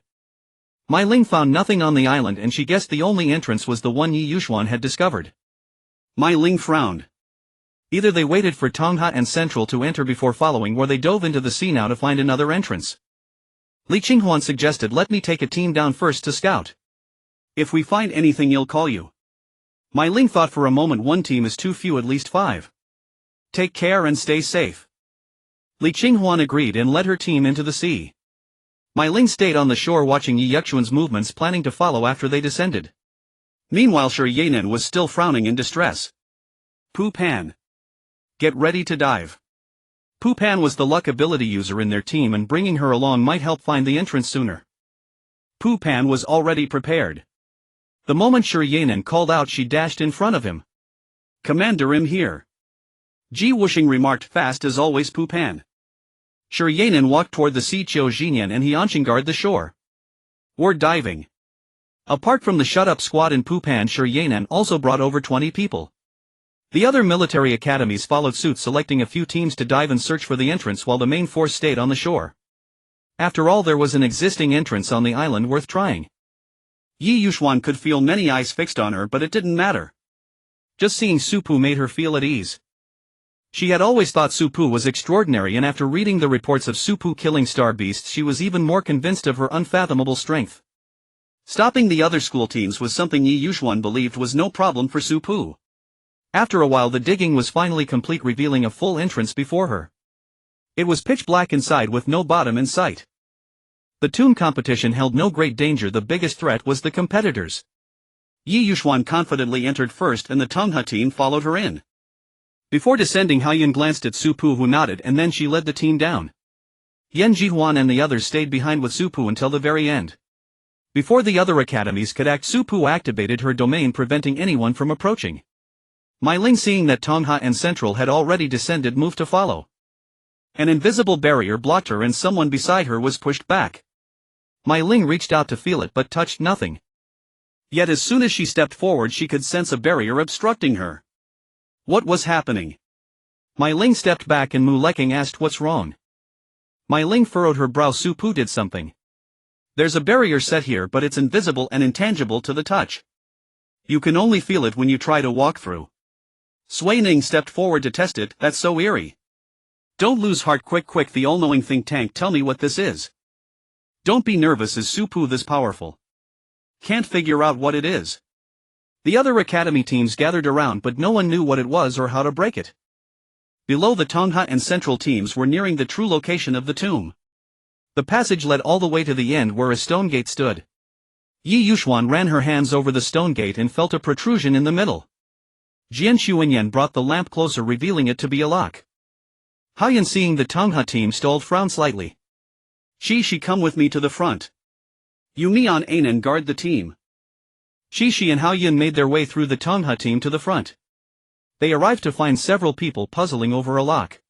Mai Ling found nothing on the island, and she guessed the only entrance was the one Yi Yuxuan had discovered. Mai Ling frowned. Either they waited for Tongha and Central to enter before following, or they dove into the sea now to find another entrance. Li Qinghuan suggested, let me take a team down first to scout. If we find anything, you'll call you. Mai Ling thought for a moment. One team is too few, at least 5. Take care and stay safe. Li Qinghuan agreed and led her team into the sea. Mai Ling stayed on the shore watching Yi Yuxuan's movements, planning to follow after they descended. Meanwhile, Shi Yanan was still frowning in distress. Pu Pan. Get ready to dive. Pu Pan was the luck ability user in their team, and bringing her along might help find the entrance sooner. Pu Pan was already prepared. The moment Shi Yanan called out, she dashed in front of him. Commander, I'm here. Ji Wuxing remarked, fast as always, Pu Pan. Shi Yanan walked toward the sea. Qiu Xinyan and He guard the shore. We're diving. Apart from the shut-up squad and Pu Pan, Shi Yanan also brought over 20 people. The other military academies followed suit, selecting a few teams to dive and search for the entrance while the main force stayed on the shore. After all, there was an existing entrance on the island worth trying. Yi Yuxuan could feel many eyes fixed on her, but it didn't matter. Just seeing Su Pu made her feel at ease. She had always thought Su Pu was extraordinary, and after reading the reports of Su Pu killing star beasts, she was even more convinced of her unfathomable strength. Stopping the other school teams was something Yi Yuxuan believed was no problem for Su Pu. After a while, the digging was finally complete, revealing a full entrance before her. It was pitch black inside with no bottom in sight. The tomb competition held no great danger. The biggest threat was the competitors. Yi Yuxuan confidently entered first, and the Tongha team followed her in. Before descending, Haoyun glanced at Su Pu, who nodded, and then she led the team down. Yan Jihuan and the others stayed behind with Su Pu until the very end. Before the other academies could act, Su Pu activated her domain, preventing anyone from approaching. Mai Ling, seeing that Tongha and Central had already descended, moved to follow. An invisible barrier blocked her, and someone beside her was pushed back. Mai Ling reached out to feel it but touched nothing. Yet as soon as she stepped forward, she could sense a barrier obstructing her. What was happening? Mai Ling stepped back and Mu Leking asked, what's wrong? Mai Ling furrowed her brow. Su Pu did something. There's a barrier set here, but it's invisible and intangible to the touch. You can only feel it when you try to walk through. Sui Ning stepped forward to test it. That's so eerie. Don't lose heart, quick, the all-knowing think tank, tell me what this is. Don't be nervous. Is Su Pu this powerful? Can't figure out what it is. The other academy teams gathered around, but no one knew what it was or how to break it. Below, the Tongha and Central teams were nearing the true location of the tomb. The passage led all the way to the end where a stone gate stood. Yi Yuxuan ran her hands over the stone gate and felt a protrusion in the middle. Jian Xuanyan brought the lamp closer, revealing it to be a lock. Haoyun, seeing the Tongha team stalled, frowned slightly. She come with me to the front. You Mian Anan guard the team. Shi and Haoyun made their way through the Tongha team to the front. They arrived to find several people puzzling over a lock.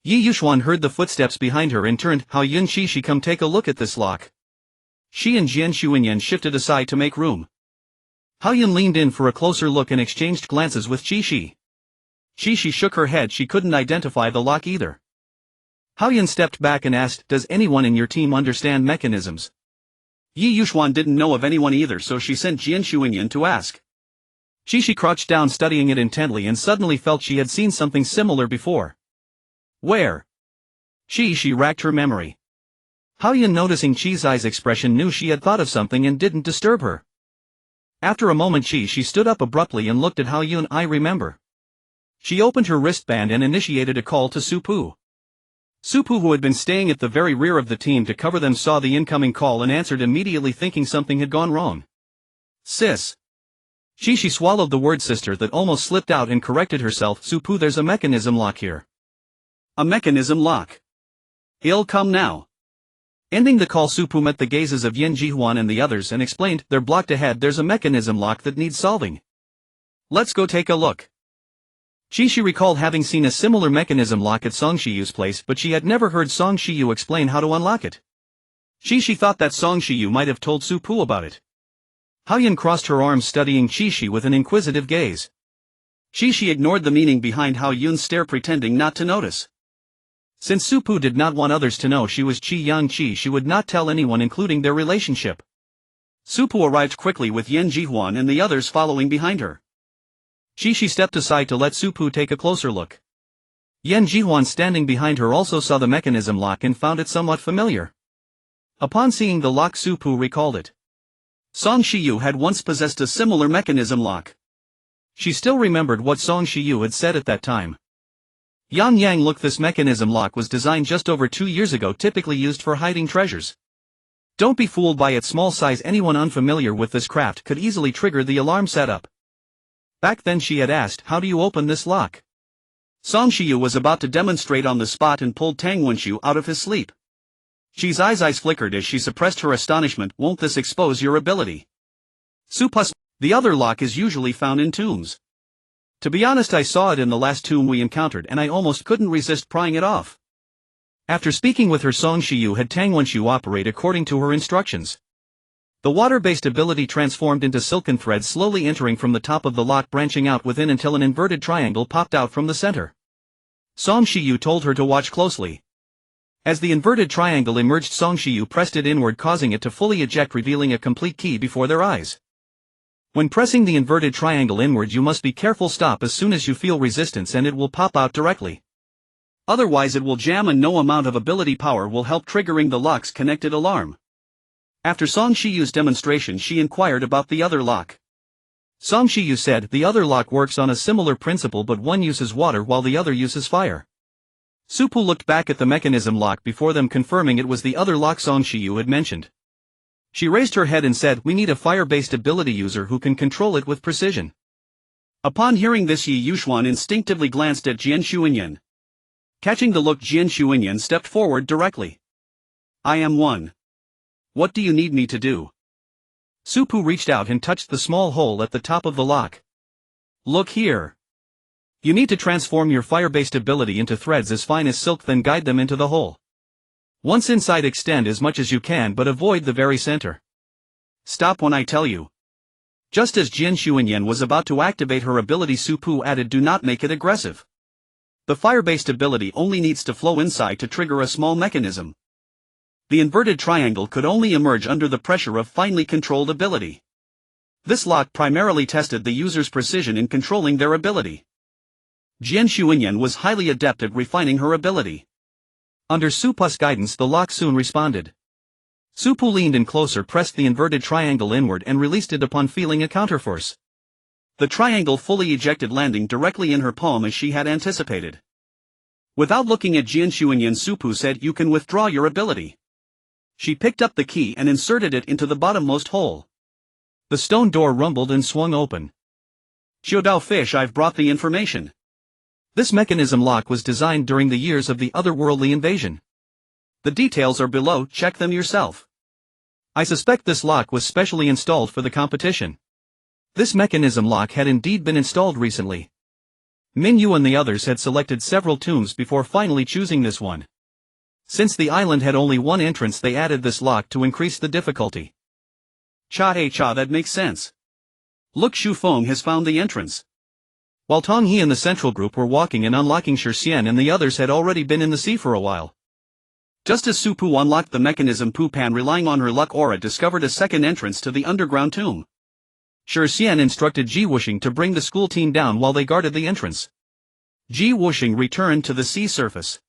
Yi Yuxuan heard the footsteps behind her and turned. Haoyun, Shi, come take a look at this lock. She and Jian Xuanyan shifted aside to make room. Haoyun leaned in for a closer look and exchanged glances with Shi. Shi shook her head. She couldn't identify the lock either. Haoyun stepped back and asked, does anyone in your team understand mechanisms? Yi Yuxuan didn't know of anyone either, so she sent Jian Xuanyan to ask. Shi crouched down, studying it intently, and suddenly felt she had seen something similar before. Where? She racked her memory. Haoyun, noticing Chi's eyes expression, knew she had thought of something and didn't disturb her. After a moment she stood up abruptly and looked at Haoyun. I remember. She opened her wristband and initiated a call to Supu. Supu, who had been staying at the very rear of the team to cover them, saw the incoming call and answered immediately, thinking something had gone wrong. Sis. She swallowed the word sister that almost slipped out and corrected herself. Supu, there's a mechanism lock here. A mechanism lock. It'll come now. Ending the call, Supu met the gazes of Yin Jihuan and the others and explained, they're blocked ahead. There's a mechanism lock that needs solving. Let's go take a look. She recalled having seen a similar mechanism lock at Song Shiyu's place, but she had never heard Song Shiyu explain how to unlock it. She thought that Song Shiyu might have told Supu about it. Haoyun crossed her arms, studying Chi with an inquisitive gaze. She ignored the meaning behind Haoyun's stare, pretending not to notice. Since Supu did not want others to know she was Chi Yang Chi, she would not tell anyone, including their relationship. Supu arrived quickly with Yen Jihuan and the others following behind her. She stepped aside to let Supu take a closer look. Yen Jihuan, standing behind her, also saw the mechanism lock and found it somewhat familiar. Upon seeing the lock, Supu recalled it. Song Shiyu had once possessed a similar mechanism lock. She still remembered what Song Shiyu had said at that time. Yang Yang, look, this mechanism lock was designed just over 2 years ago, typically used for hiding treasures. Don't be fooled by its small size. Anyone unfamiliar with this craft could easily trigger the alarm setup. Back then she had asked, how do you open this lock? Song Shiyu was about to demonstrate on the spot and pulled Tang Wenshu out of his sleep. Chi's eyes flickered as she suppressed her astonishment. Won't this expose your ability? Plus, the other lock is usually found in tombs. To be honest, I saw it in the last tomb we encountered and I almost couldn't resist prying it off. After speaking with her, Song Shiyu had Tang Wenshu operate according to her instructions. The water-based ability transformed into silken threads, slowly entering from the top of the lock, branching out within until an inverted triangle popped out from the center. Song Shiyu told her to watch closely. As the inverted triangle emerged, Song Shiyu pressed it inward, causing it to fully eject, revealing a complete key before their eyes. When pressing the inverted triangle inward, you must be careful. Stop as soon as you feel resistance and it will pop out directly. Otherwise it will jam and no amount of ability power will help triggering the lock's connected alarm. After Song Shiyu's demonstration, she inquired about the other lock. Song Shiyu said, the other lock works on a similar principle, but one uses water while the other uses fire. Supu looked back at the mechanism lock before them, confirming it was the other lock Song Shiyu had mentioned. She raised her head and said, we need a fire-based ability user who can control it with precision. Upon hearing this, Yi Yuxuan instinctively glanced at Jian Xuanyan. Catching the look, Jian Xuanyan stepped forward directly. I am one. What do you need me to do? Supu reached out and touched the small hole at the top of the lock. Look here. You need to transform your fire-based ability into threads as fine as silk, then guide them into the hole. Once inside, extend as much as you can, but avoid the very center. Stop when I tell you. Just as Jian Xuanyan was about to activate her ability, Supu added, do not make it aggressive. The fire-based ability only needs to flow inside to trigger a small mechanism. The inverted triangle could only emerge under the pressure of finely controlled ability. This lock primarily tested the user's precision in controlling their ability. Jian Xuanyan was highly adept at refining her ability. Under Supu's guidance, the lock soon responded. Supu leaned in closer, pressed the inverted triangle inward and released it upon feeling a counterforce. The triangle fully ejected, landing directly in her palm as she had anticipated. Without looking at Jian Xuanyan, Supu said, you can withdraw your ability. She picked up the key and inserted it into the bottommost hole. The stone door rumbled and swung open. Xiaodao Fish, I've brought the information. This mechanism lock was designed during the years of the otherworldly invasion. The details are below, check them yourself. I suspect this lock was specially installed for the competition. This mechanism lock had indeed been installed recently. Min Yu and the others had selected several tombs before finally choosing this one. Since the island had only one entrance, they added this lock to increase the difficulty. Cha, that makes sense. Look, Xu Feng has found the entrance. While Tong He and the central group were walking and unlocking, Shi Xian and the others had already been in the sea for a while. Just as Supu unlocked the mechanism, Pu Pan, relying on her luck aura, discovered a second entrance to the underground tomb. Shi Xian instructed Ji Wuxing to bring the school team down while they guarded the entrance. Ji Wuxing returned to the sea surface.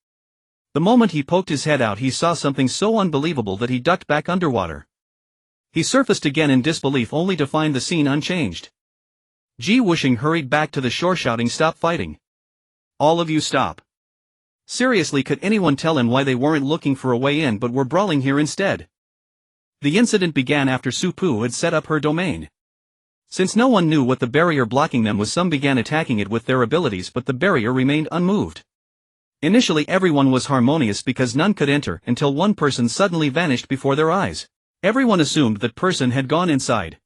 The moment he poked his head out, he saw something so unbelievable that he ducked back underwater. He surfaced again in disbelief only to find the scene unchanged. Ji Wuxing hurried back to the shore shouting, "Stop fighting. All of you stop. Seriously, could anyone tell him why they weren't looking for a way in but were brawling here instead?" The incident began after Su Pu had set up her domain. Since no one knew what the barrier blocking them was, some began attacking it with their abilities, but the barrier remained unmoved. Initially everyone was harmonious because none could enter until one person suddenly vanished before their eyes. Everyone assumed that person had gone inside.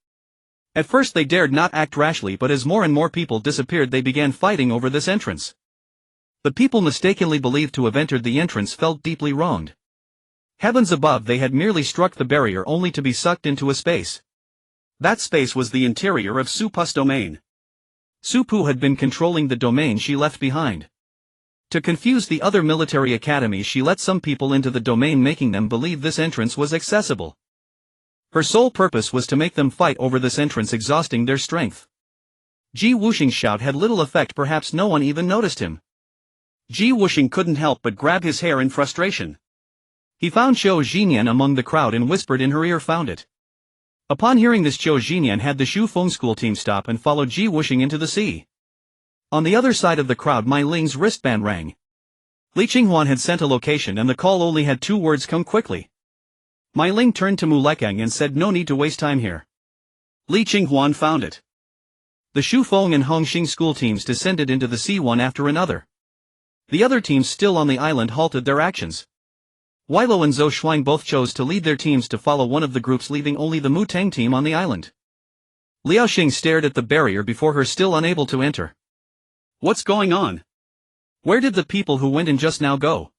At first they dared not act rashly, but as more and more people disappeared they began fighting over this entrance. The people mistakenly believed to have entered the entrance felt deeply wronged. Heavens above, they had merely struck the barrier only to be sucked into a space. That space was the interior of Su Pu's domain. Su Pu had been controlling the domain she left behind. To confuse the other military academies, she let some people into the domain, making them believe this entrance was accessible. Her sole purpose was to make them fight over this entrance, exhausting their strength. Ji Wuxing's shout had little effect, perhaps no one even noticed him. Ji Wuxing couldn't help but grab his hair in frustration. He found Qiu Xinyan among the crowd and whispered in her ear, "Found it." Upon hearing this, Qiu Xinyan had the Shu Feng school team stop and follow Ji Wuxing into the sea. On the other side of the crowd, Mai Ling's wristband rang. Li Qinghuan had sent a location and the call only had 2 words: "Come quickly." Mai Ling turned to Mu Lekang and said, "No need to waste time here." Li Qinghuan found it. The Shu Feng and Hongxing school teams descended into the sea one after another. The other teams still on the island halted their actions. Weilo and Zhou Shuang both chose to lead their teams to follow one of the groups, leaving only the Mu Teng team on the island. Liao Xing stared at the barrier before her, still unable to enter. What's going on? Where did the people who went in just now go?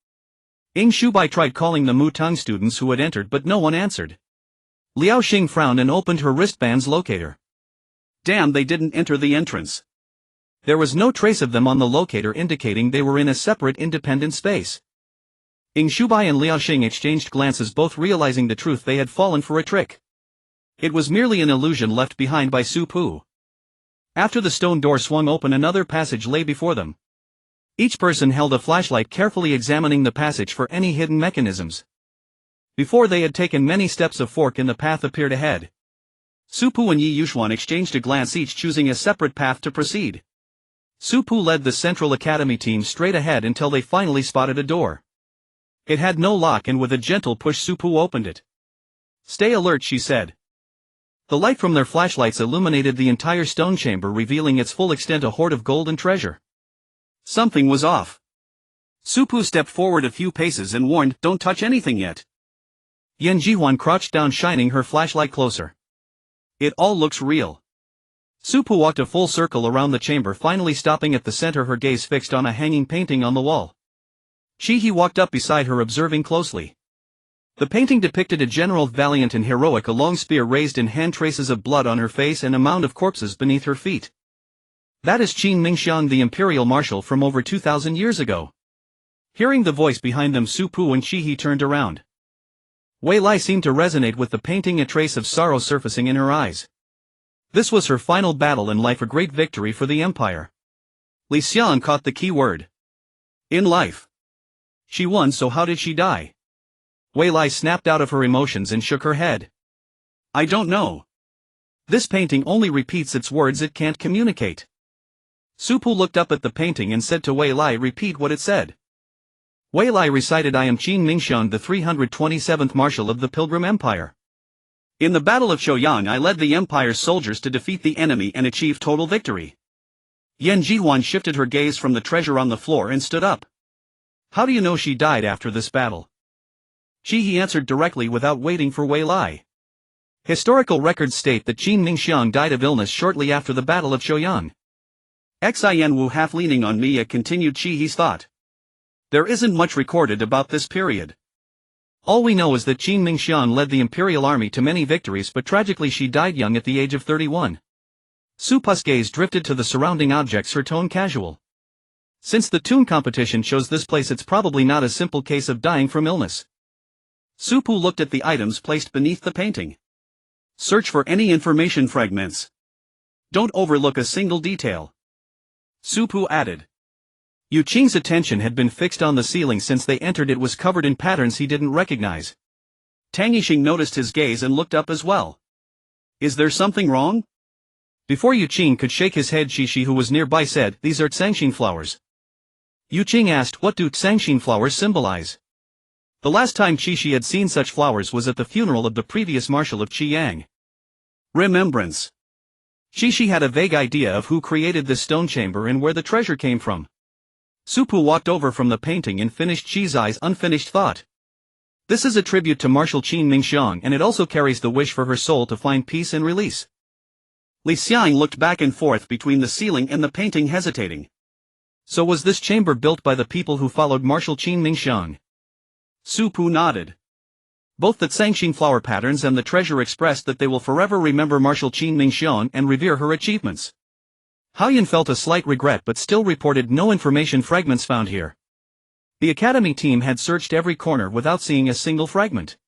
Ying Shubai tried calling the Mu Teng students who had entered, but no one answered. Liao Xing frowned and opened her wristband's locator. Damn, they didn't enter the entrance. There was no trace of them on the locator, indicating they were in a separate independent space. Ying Shubai and Liao Xing exchanged glances, both realizing the truth: they had fallen for a trick. It was merely an illusion left behind by Su Pu. After the stone door swung open, another passage lay before them. Each person held a flashlight, carefully examining the passage for any hidden mechanisms. Before they had taken many steps, a fork in the path appeared ahead. Su Pu and Yi Yuxuan exchanged a glance, each choosing a separate path to proceed. Su Pu led the Central Academy team straight ahead until they finally spotted a door. It had no lock, and with a gentle push Su Pu opened it. "Stay alert," she said. The light from their flashlights illuminated the entire stone chamber, revealing its full extent, a hoard of gold and treasure. Something was off. Su Pu stepped forward a few paces and warned, "Don't touch anything yet." Yan Jihuan crouched down, shining her flashlight closer. "It all looks real." Su Pu walked a full circle around the chamber, finally stopping at the center, her gaze fixed on a hanging painting on the wall. He walked up beside her, observing closely. The painting depicted a general, valiant and heroic, a long spear raised in hand, traces of blood on her face, and a mound of corpses beneath her feet. "That is Qin Mingxiang, the imperial marshal from over 2,000 years ago." Hearing the voice behind them, Su Pu and He turned around. Wei Lai seemed to resonate with the painting, a trace of sorrow surfacing in her eyes. This was her final battle in life, a great victory for the empire. Li Xian caught the key word. In life. She won, so how did she die? Wei Lai snapped out of her emotions and shook her head. "I don't know. This painting only repeats its words, it can't communicate." Su Pu looked up at the painting and said to Wei Lai, "Repeat what it said." Wei Lai recited, "I am Qin Mingxiang, the 327th Marshal of the Pilgrim Empire. In the Battle of Shouyang I led the Empire's soldiers to defeat the enemy and achieve total victory." Yan Jihuan shifted her gaze from the treasure on the floor and stood up. "How do you know she died after this battle?" He answered directly without waiting for Wei Lai. Historical records state that Qin Mingxiang died of illness shortly after the Battle of Shouyang. Xin Wu, half leaning on Mia, continued He's thought. "There isn't much recorded about this period. All we know is that Qin Mingxiang led the imperial army to many victories, but tragically she died young at the age of 31. Su Pu's gaze drifted to the surrounding objects, her tone casual. "Since the tune competition shows this place, it's probably not a simple case of dying from illness." Su Pu looked at the items placed beneath the painting. "Search for any information fragments. Don't overlook a single detail," Su Pu added. Yu Qing's attention had been fixed on the ceiling since they entered. It was covered in patterns he didn't recognize. Tang Yixing noticed his gaze and looked up as well. Is there something wrong? Before Yu Qing could shake his head, Xixi, who was nearby, said, "These are Tsangxin flowers." Yu Qing asked, "What do Tsangxin flowers symbolize?" The last time Xixi had seen such flowers was at the funeral of the previous marshal of Qiyang. Remembrance. Xixi had a vague idea of who created this stone chamber and where the treasure came from. Su Pu walked over from the painting and finished Qizai's unfinished thought. This is a tribute to Marshal Qin Mingxiang, and it also carries the wish for her soul to find peace and release. Li Xiang looked back and forth between the ceiling and the painting, hesitating. So was this chamber built by the people who followed Marshal Qin Mingxiang? Su Pu nodded. Both the Tsangxin flower patterns and the treasure expressed that they will forever remember Marshal Qin Mingxiang and revere her achievements. Haoyan felt a slight regret but still reported no information fragments found here. The academy team had searched every corner without seeing a single fragment.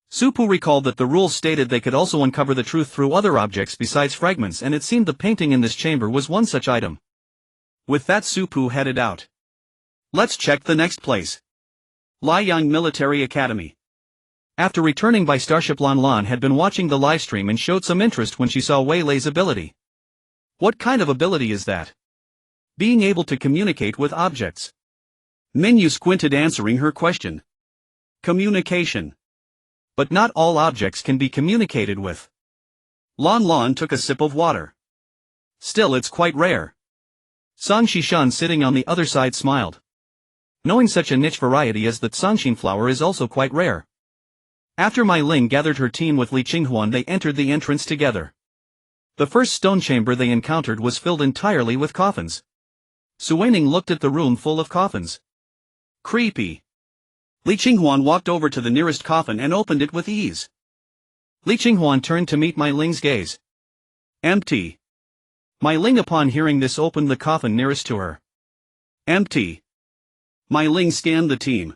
Su Pu recalled that the rules stated they could also uncover the truth through other objects besides fragments, and it seemed the painting in this chamber was one such item. With that, Su Pu headed out. Let's check the next place. Liang Military Academy. After returning by starship, Lan Lan had been watching the livestream and showed some interest when she saw Wei Lei's ability. What kind of ability is that? Being able to communicate with objects. Minyu squinted, answering her question. Communication. But not all objects can be communicated with. Lan Lan took a sip of water. Still, it's quite rare. San Shishan, sitting on the other side, smiled. Knowing such a niche variety as the Tsangxin flower is also quite rare. After Mai Ling gathered her team with Li Qinghuan, they entered the entrance together. The first stone chamber they encountered was filled entirely with coffins. Su Weining looked at the room full of coffins. Creepy. Li Qinghuan walked over to the nearest coffin and opened it with ease. Li Qinghuan turned to meet Mai Ling's gaze. Empty. Mai Ling, upon hearing this, opened the coffin nearest to her. Empty. Mai Ling scanned the team.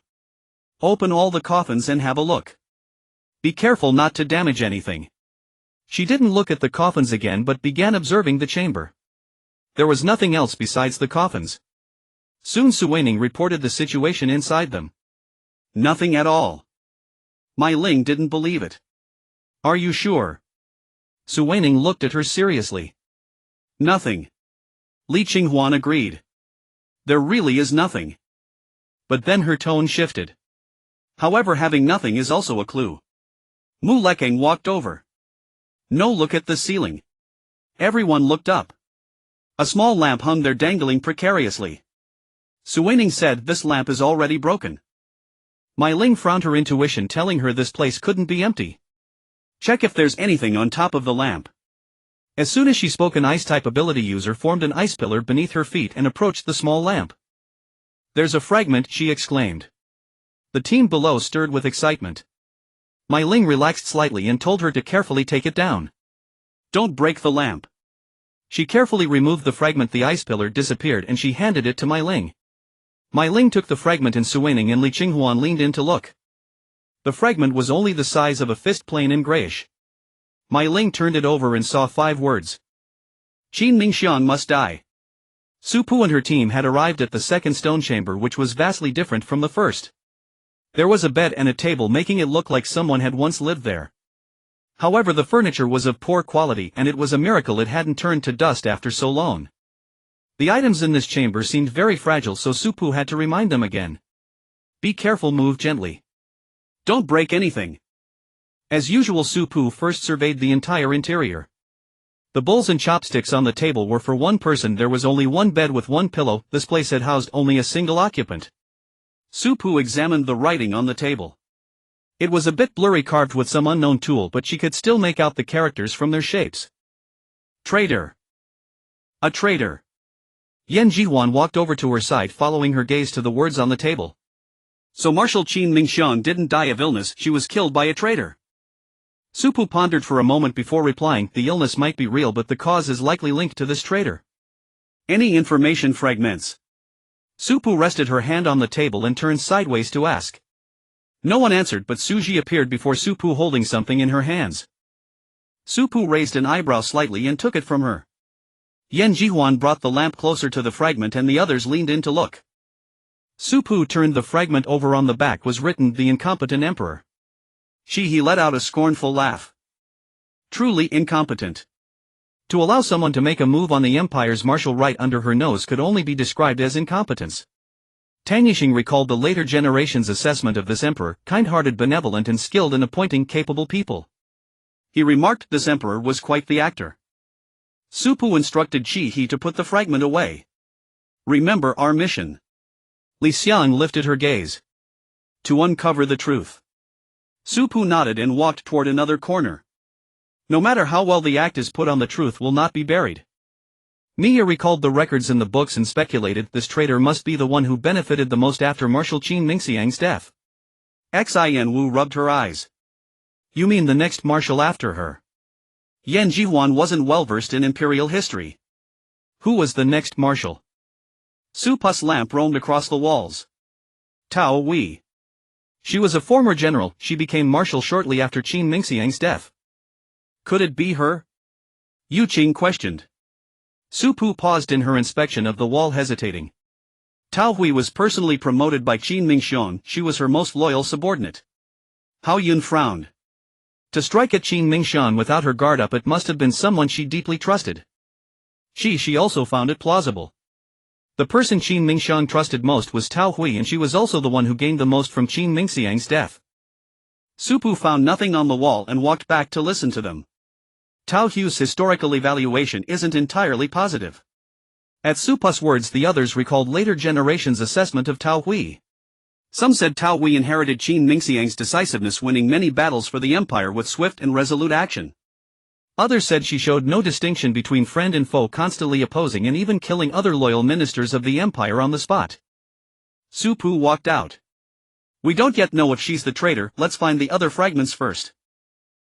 Open all the coffins and have a look. Be careful not to damage anything. She didn't look at the coffins again but began observing the chamber. There was nothing else besides the coffins. Soon Su Weining reported the situation inside them. Nothing at all. Mai Ling didn't believe it. Are you sure? Su Weining looked at her seriously. Nothing. Li Qinghuan agreed. There really is nothing. But then her tone shifted. However, having nothing is also a clue. Mu Lekang walked over. No, look at the ceiling. Everyone looked up. A small lamp hung there, dangling precariously. Su Weining said, "This lamp is already broken." Mai Ling frowned, her intuition telling her this place couldn't be empty. Check if there's anything on top of the lamp. As soon as she spoke, an ice-type ability user formed an ice pillar beneath her feet and approached the small lamp. "There's a fragment," she exclaimed. The team below stirred with excitement. Mai Ling relaxed slightly and told her to carefully take it down. Don't break the lamp. She carefully removed the fragment. The ice pillar disappeared and she handed it to Mai Ling. Mai Ling took the fragment and Su Weining and Li Qinghuan leaned in to look. The fragment was only the size of a fist, plain and grayish. Mai Ling turned it over and saw 5 words. Qin Mingxiang must die. Su Pu and her team had arrived at the second stone chamber, which was vastly different from the first. There was a bed and a table, making it look like someone had once lived there. However, the furniture was of poor quality and it was a miracle it hadn't turned to dust after so long. The items in this chamber seemed very fragile, so Su Pu had to remind them again. Be careful, move gently. Don't break anything. As usual, Su Pu first surveyed the entire interior. The bowls and chopsticks on the table were for one person. There was only one bed with one pillow. This place had housed only a single occupant. Su Pu examined the writing on the table. It was a bit blurry, carved with some unknown tool, but she could still make out the characters from their shapes. Traitor. A traitor. Yan Jihuan walked over to her side, following her gaze to the words on the table. So Marshal Qin Mingxiang didn't die of illness, she was killed by a traitor. Su Pu pondered for a moment before replying, the illness might be real, but the cause is likely linked to this traitor. Any information fragments? Su Pu rested her hand on the table and turned sideways to ask. No one answered, but Suji appeared before Su Pu holding something in her hands. Su Pu raised an eyebrow slightly and took it from her. Yan Jihuan brought the lamp closer to the fragment and the others leaned in to look. Su Pu turned the fragment over. On the back was written, "The Incompetent Emperor." He let out a scornful laugh. Truly incompetent. To allow someone to make a move on the empire's martial right under her nose could only be described as incompetence. Tang Yixing recalled the later generation's assessment of this emperor, kind-hearted, benevolent and skilled in appointing capable people. He remarked this emperor was quite the actor. Su Pu instructed Qi He to put the fragment away. "Remember our mission." Li Xiang lifted her gaze. "To uncover the truth." Su Pu nodded and walked toward another corner. No matter how well the act is put on, the truth will not be buried. Mia recalled the records in the books and speculated this traitor must be the one who benefited the most after Marshal Qin Mingxiang's death. Xin Wu rubbed her eyes. "You mean the next marshal after her?" Yan Jihuan wasn't well versed in imperial history. Who was the next marshal? Su Pu's lamp roamed across the walls. Tao Wei. She was a former general. She became marshal shortly after Qin Mingxiang's death. Could it be her? Yu Qing questioned. Su Pu paused in her inspection of the wall, hesitating. Tao Hui was personally promoted by Qin Mingxiang. She was her most loyal subordinate. Hao Yun frowned. To strike at Qin Mingxiang without her guard up, it must have been someone she deeply trusted. She also found it plausible. The person Qin Mingxiang trusted most was Tao Hui, and she was also the one who gained the most from Qin Mingxiang's death. Su Pu found nothing on the wall and walked back to listen to them. Tao Hui's historical evaluation isn't entirely positive. At Su Pu's words, the others recalled later generations' assessment of Tao Hui. Some said Tao Hui inherited Qin Mingxiang's decisiveness, winning many battles for the empire with swift and resolute action. Others said she showed no distinction between friend and foe, constantly opposing and even killing other loyal ministers of the empire on the spot. Su Pu walked out. "We don't yet know if she's the traitor. Let's find the other fragments first."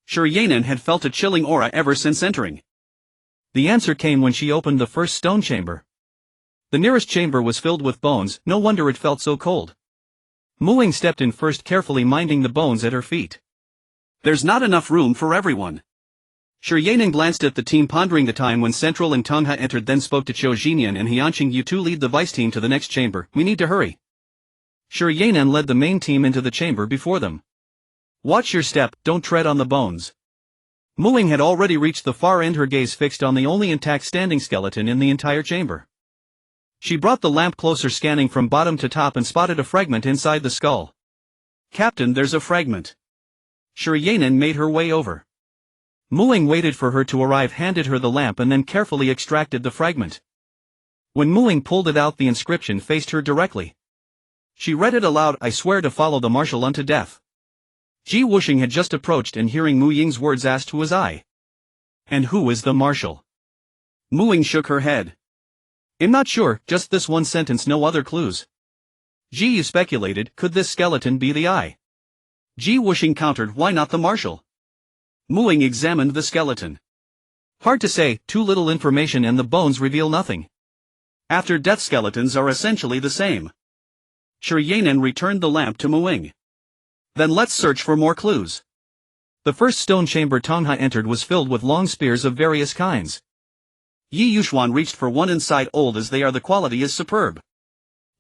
Shi Yanan had felt a chilling aura ever since entering. The answer came when she opened the first stone chamber. The nearest chamber was filled with bones. No wonder it felt so cold. Mu Ying stepped in first, carefully minding the bones at her feet. "There's not enough room for everyone." Shi Yanan glanced at the team, pondering the time when Central and Tongha entered, then spoke to Qiu Xinyan and Hianqing. "You two lead the vice team to the next chamber. We need to hurry." Shi Yanan led the main team into the chamber before them. "Watch your step, don't tread on the bones." Mu Ying had already reached the far end, her gaze fixed on the only intact standing skeleton in the entire chamber. She brought the lamp closer, scanning from bottom to top, and spotted a fragment inside the skull. "Captain, there's a fragment." Shi Yanan made her way over. Mu Ying waited for her to arrive, handed her the lamp and then carefully extracted the fragment. When Mu Ying pulled it out, the inscription faced her directly. She read it aloud, "I swear to follow the marshal unto death." Ji Wuxing had just approached and, hearing Mu Ying's words, asked, "Who is I?" "And who is the marshal?" Mu Ying shook her head. "I'm not sure, just this one sentence, no other clues." Ji Yu speculated, could this skeleton be the I? Ji Wuxing countered, "Why not the marshal?" Mu Ying examined the skeleton. "Hard to say, too little information and the bones reveal nothing. After death, skeletons are essentially the same." Shi Yanan returned the lamp to Mu Ying. "Then let's search for more clues." The first stone chamber Tongha entered was filled with long spears of various kinds. Yi Yuxuan reached for one. Inside, old as they are, the quality is superb.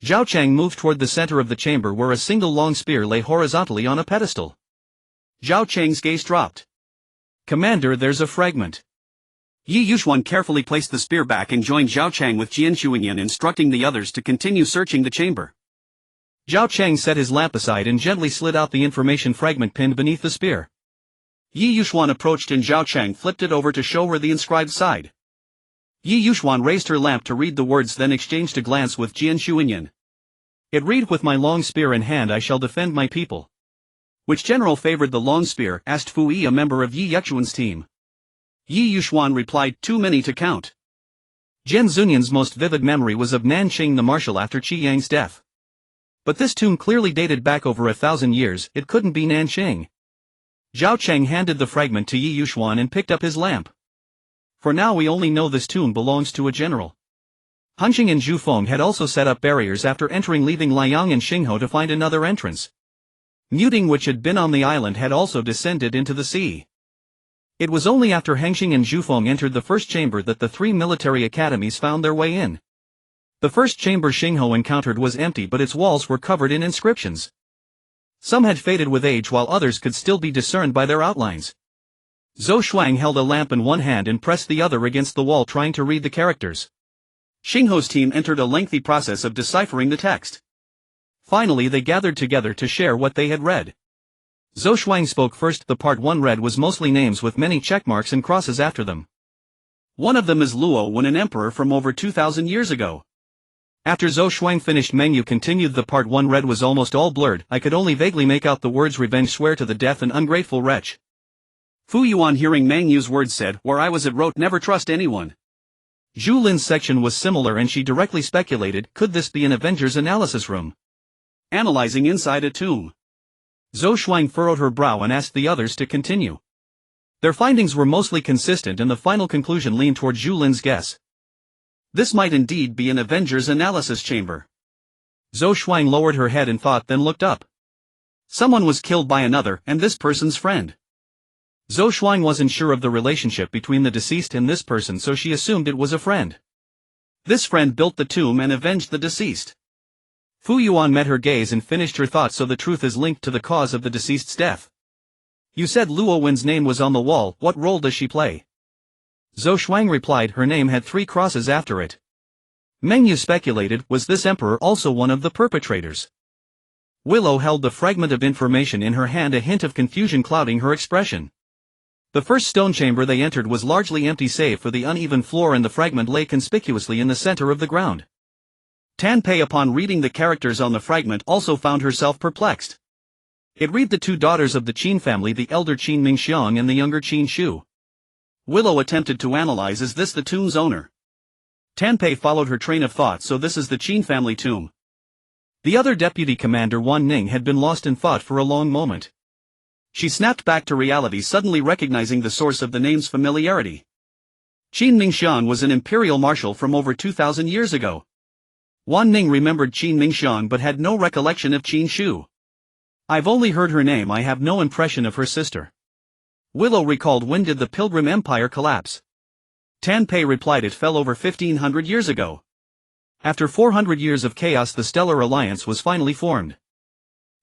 Zhao Chang moved toward the center of the chamber, where a single long spear lay horizontally on a pedestal. Zhao Chang's gaze dropped. "Commander, there's a fragment." Yi Yuxuan carefully placed the spear back and joined Zhao Chang with Jian Xuanyan, instructing the others to continue searching the chamber. Zhao Chang set his lamp aside and gently slid out the information fragment pinned beneath the spear. Yi Yuxuan approached and Zhao Chang flipped it over to show her the inscribed side. Yi Yuxuan raised her lamp to read the words, then exchanged a glance with Jian Xuanyan. It read, "With my long spear in hand I shall defend my people." "Which general favored the long spear?" asked Fu Yi, a member of Yi Yuxuan's team. Yi Yuxuan replied, "Too many to count." Jian Zunyan's most vivid memory was of Nanqing the marshal after Qi Yang's death. But this tomb clearly dated back over 1,000 years, it couldn't be Nanqing. Zhao Chang handed the fragment to Yi Yuxuan and picked up his lamp. "For now we only know this tomb belongs to a general." Hanqing and Zhu Feng had also set up barriers after entering, leaving Liang and Xingho to find another entrance. Muting, which had been on the island, had also descended into the sea. It was only after Hengxing and Zhufeng entered the first chamber that the three military academies found their way in. The first chamber Xingho encountered was empty, but its walls were covered in inscriptions. Some had faded with age while others could still be discerned by their outlines. Zhou Shuang held a lamp in one hand and pressed the other against the wall trying to read the characters. Xingho's team entered a lengthy process of deciphering the text. Finally they gathered together to share what they had read. Zhou Shuang spoke first. The part 1 read was mostly names with many checkmarks and crosses after them. One of them is Luo Wen, an emperor from over 2,000 years ago. After Zhou Shuang finished, Meng Yu continued. The part 1 read was almost all blurred. I could only vaguely make out the words revenge, swear to the death, and ungrateful wretch. Fu Yuan, hearing Meng Yu's words, said, where I was at, wrote never trust anyone. Zhu Lin's section was similar and she directly speculated, could this be an Avengers analysis room? Analyzing inside a tomb. Zhou Shuang furrowed her brow and asked the others to continue. Their findings were mostly consistent and the final conclusion leaned toward Zhu Lin's guess. This might indeed be an Avengers analysis chamber. Zhou Shuang lowered her head in thought, then looked up. Someone was killed by another, and this person's friend. Zhou Shuang wasn't sure of the relationship between the deceased and this person, so she assumed it was a friend. This friend built the tomb and avenged the deceased. Fu Yuan met her gaze and finished her thought. So the truth is linked to the cause of the deceased's death. You said Luo Wen's name was on the wall. What role does she play? Zhou Shuang replied, her name had 3 crosses after it. Meng Yu speculated, was this emperor also one of the perpetrators? Willow held the fragment of information in her hand, a hint of confusion clouding her expression. The first stone chamber they entered was largely empty save for the uneven floor, and the fragment lay conspicuously in the center of the ground. Tan Pei, upon reading the characters on the fragment, also found herself perplexed. It read the 2 daughters of the Qin family, the elder Qin Mingxiang and the younger Qin Shu. Willow attempted to analyze, is this the tomb's owner? Tan Pei followed her train of thought, so this is the Qin family tomb. The other deputy commander, Wan Ning, had been lost in thought for a long moment. She snapped back to reality, suddenly recognizing the source of the name's familiarity. Qin Mingxiang was an imperial marshal from over 2,000 years ago. Wan Ning remembered Qin Mingxiang but had no recollection of Qin Shu. I've only heard her name, I have no impression of her sister. Willow recalled, when did the Pilgrim Empire collapse? Tan Pei replied, it fell over 1,500 years ago. After 400 years of chaos, the Stellar Alliance was finally formed.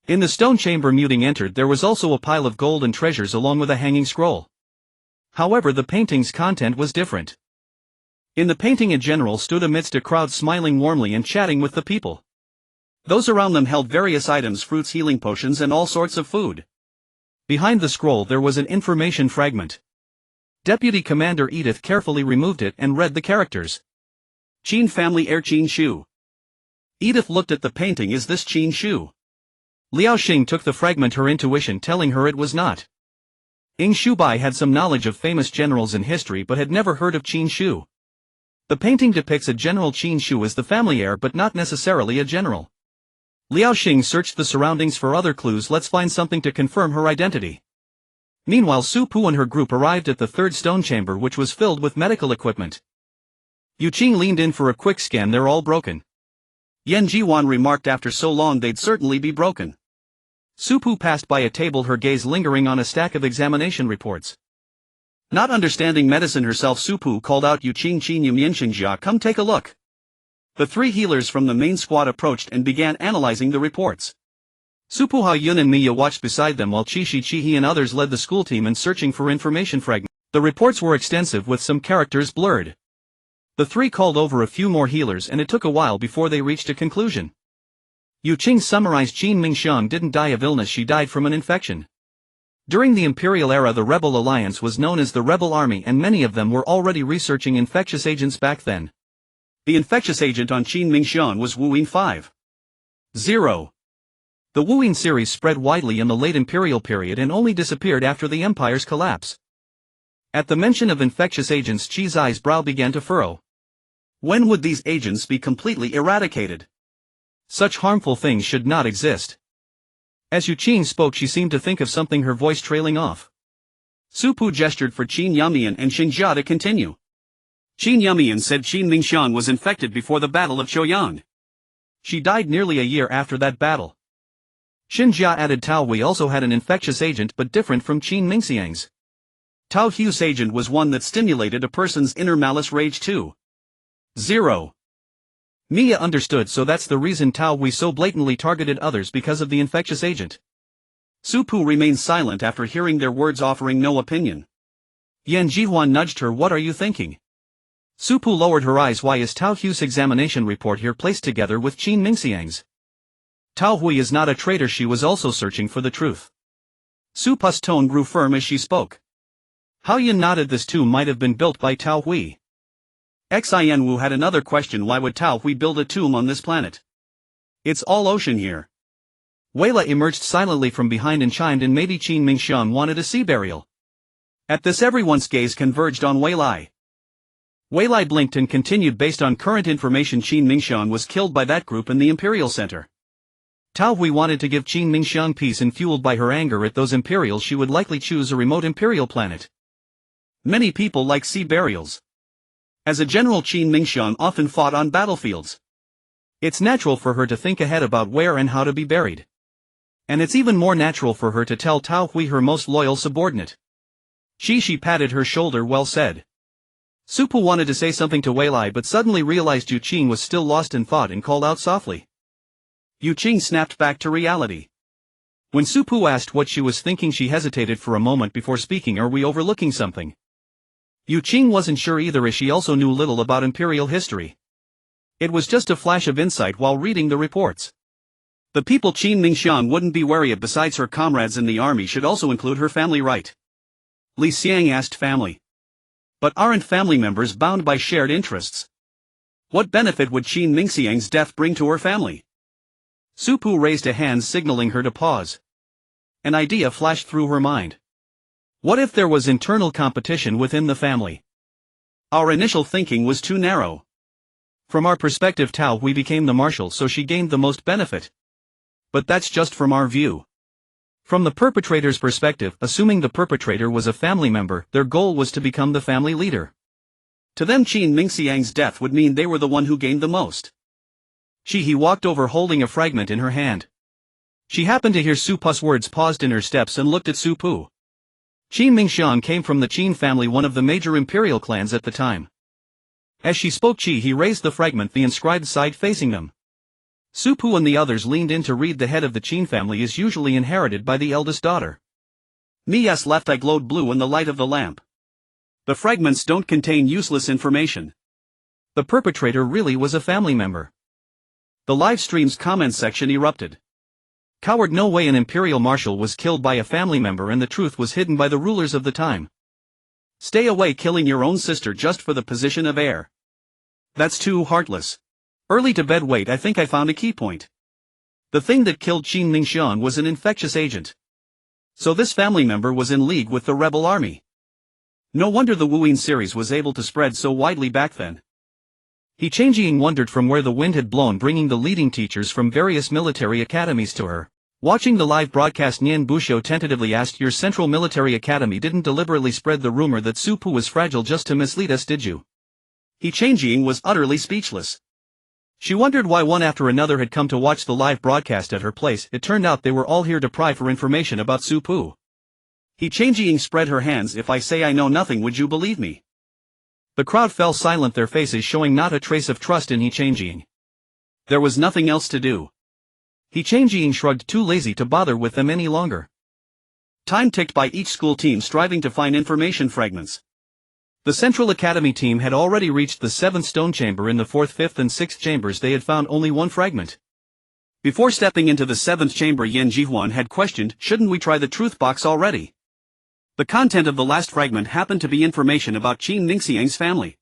In the stone chamber Muting entered, there was also a pile of gold and treasures along with a hanging scroll. However, the painting's content was different. In the painting, a general stood amidst a crowd, smiling warmly and chatting with the people. Those around them held various items, fruits, healing potions, and all sorts of food. Behind the scroll there was an information fragment. Deputy Commander Edith carefully removed it and read the characters. Qin family heir Qin Shu. Edith looked at the painting, is this Qin Shu? Liao Xing took the fragment, her intuition telling her it was not. Ying Shubai had some knowledge of famous generals in history but had never heard of Qin Shu. The painting depicts a General Qin Shu as the family heir but not necessarily a general. Liao Xing searched the surroundings for other clues. Let's find something to confirm her identity. Meanwhile, Su Pu and her group arrived at the 3rd stone chamber, which was filled with medical equipment. Yu Qing leaned in for a quick scan. They're all broken. Yan Jiwan remarked, after so long they'd certainly be broken. Su Pu passed by a table, her gaze lingering on a stack of examination reports. Not understanding medicine herself, Su Pu called out, Yu Qing Qin Yum Yinxingjia, come take a look. The 3 healers from the main squad approached and began analyzing the reports. Su Pu, Ha Yun and Miya watched beside them while Qi Shi Qi and others led the school team in searching for information fragments. The reports were extensive with some characters blurred. The 3 called over a few more healers and it took a while before they reached a conclusion. Yu Qing summarized, Qin Mingxiang didn't die of illness, she died from an infection. During the Imperial era, the Rebel Alliance was known as the Rebel Army, and many of them were already researching infectious agents back then. The infectious agent on Qin Mingxiang was Wuyin 5. 0. The Wuyin series spread widely in the late Imperial period and only disappeared after the Empire's collapse. At the mention of infectious agents, Qi Zai's brow began to furrow. When would these agents be completely eradicated? Such harmful things should not exist. As Yu Qing spoke, she seemed to think of something, her voice trailing off. Su Pu gestured for Qin Yamian and Xinjia to continue. Qin Yamian said Qin Mingxiang was infected before the Battle of Choyang. She died nearly a year after that battle. Xinjia added, Tao Wei also had an infectious agent but different from Qin Mingxiang's. Tao Hu's agent was one that stimulated a person's inner malice rage too. 0. Mia understood, so that's the reason Tao Hui so blatantly targeted others, because of the infectious agent. Su Pu remained silent after hearing their words, offering no opinion. Yan Jihuan nudged her. What are you thinking? Su Pu lowered her eyes. Why is Tao Hu's examination report here placed together with Qin Mingxiang's? Tao Hui is not a traitor, she was also searching for the truth. Su Pu's tone grew firm as she spoke. Hao Yin nodded. This tomb might have been built by Tao Hui. Xin Wu had another question. Why would Tao Hui build a tomb on this planet? It's all ocean here. Weila emerged silently from behind and chimed in. Maybe Qin Mingxiang wanted a sea burial. At this, everyone's gaze converged on Weilai. Weilai blinked and continued. Based on current information, Qin Mingxiang was killed by that group in the Imperial Center. Tao Hui wanted to give Qin Mingxiang peace, and fueled by her anger at those Imperials, she would likely choose a remote Imperial planet. Many people like sea burials. As a general, Qin Mingxiang often fought on battlefields. It's natural for her to think ahead about where and how to be buried. And it's even more natural for her to tell Tao Hui, her most loyal subordinate. She patted her shoulder. Well said. Su Pu wanted to say something to Weilai, but suddenly realized Yu Qing was still lost in thought and called out softly. Yu Qing snapped back to reality. When Su Pu asked what she was thinking, she hesitated for a moment before speaking. Are we overlooking something? Yu Qing wasn't sure either, as she also knew little about Imperial history. It was just a flash of insight while reading the reports. The people Qin Mingxiang wouldn't be wary of besides her comrades in the army should also include her family, right? Li Xiang asked. Family? But aren't family members bound by shared interests? What benefit would Qin Mingxiang's death bring to her family? Su Pu raised a hand, signaling her to pause. An idea flashed through her mind. What if there was internal competition within the family? Our initial thinking was too narrow. From our perspective, Tao Hui became the marshal, so she gained the most benefit. But that's just from our view. From the perpetrator's perspective, assuming the perpetrator was a family member, their goal was to become the family leader. To them, Qin Mingxiang's death would mean they were the one who gained the most. He walked over, holding a fragment in her hand. She happened to hear Su Pu's words, paused in her steps and looked at Su Pu. Qin Mingxiang came from the Qin family, one of the major imperial clans at the time. As she spoke, he raised the fragment, the inscribed side facing them. Su Pu and the others leaned in to read. The head of the Qin family is usually inherited by the eldest daughter. Mia's left eye glowed blue in the light of the lamp. The fragments don't contain useless information. The perpetrator really was a family member. The live stream's comment section erupted. Coward, no way an imperial marshal was killed by a family member, and the truth was hidden by the rulers of the time. Stay away, killing your own sister just for the position of heir. That's too heartless. Early to bed. Wait, I think I found a key point. The thing that killed Qin Mingxiang was an infectious agent. So this family member was in league with the rebel army. No wonder the Wuyin series was able to spread so widely back then. Changjing wondered from where the wind had blown, bringing the leading teachers from various military academies to her. Watching the live broadcast, Nian Buxiu tentatively asked, Your Central Military Academy didn't deliberately spread the rumor that Su Pu was fragile just to mislead us, did you? Changjing was utterly speechless. She wondered why one after another had come to watch the live broadcast at her place. It turned out they were all here to pry for information about Su Pu. Changjing spread her hands. If I say I know nothing, would you believe me? The crowd fell silent, their faces showing not a trace of trust in Changjing. There was nothing else to do. Changjing shrugged, too lazy to bother with them any longer. Time ticked by, each school team striving to find information fragments. The Central Academy team had already reached the 7th stone chamber. In the 4th, 5th and 6th chambers they had found only one fragment. Before stepping into the 7th chamber, Yan Jihuan had questioned, shouldn't we try the truth box already? The content of the last fragment happened to be information about Qin Mingxiang's family.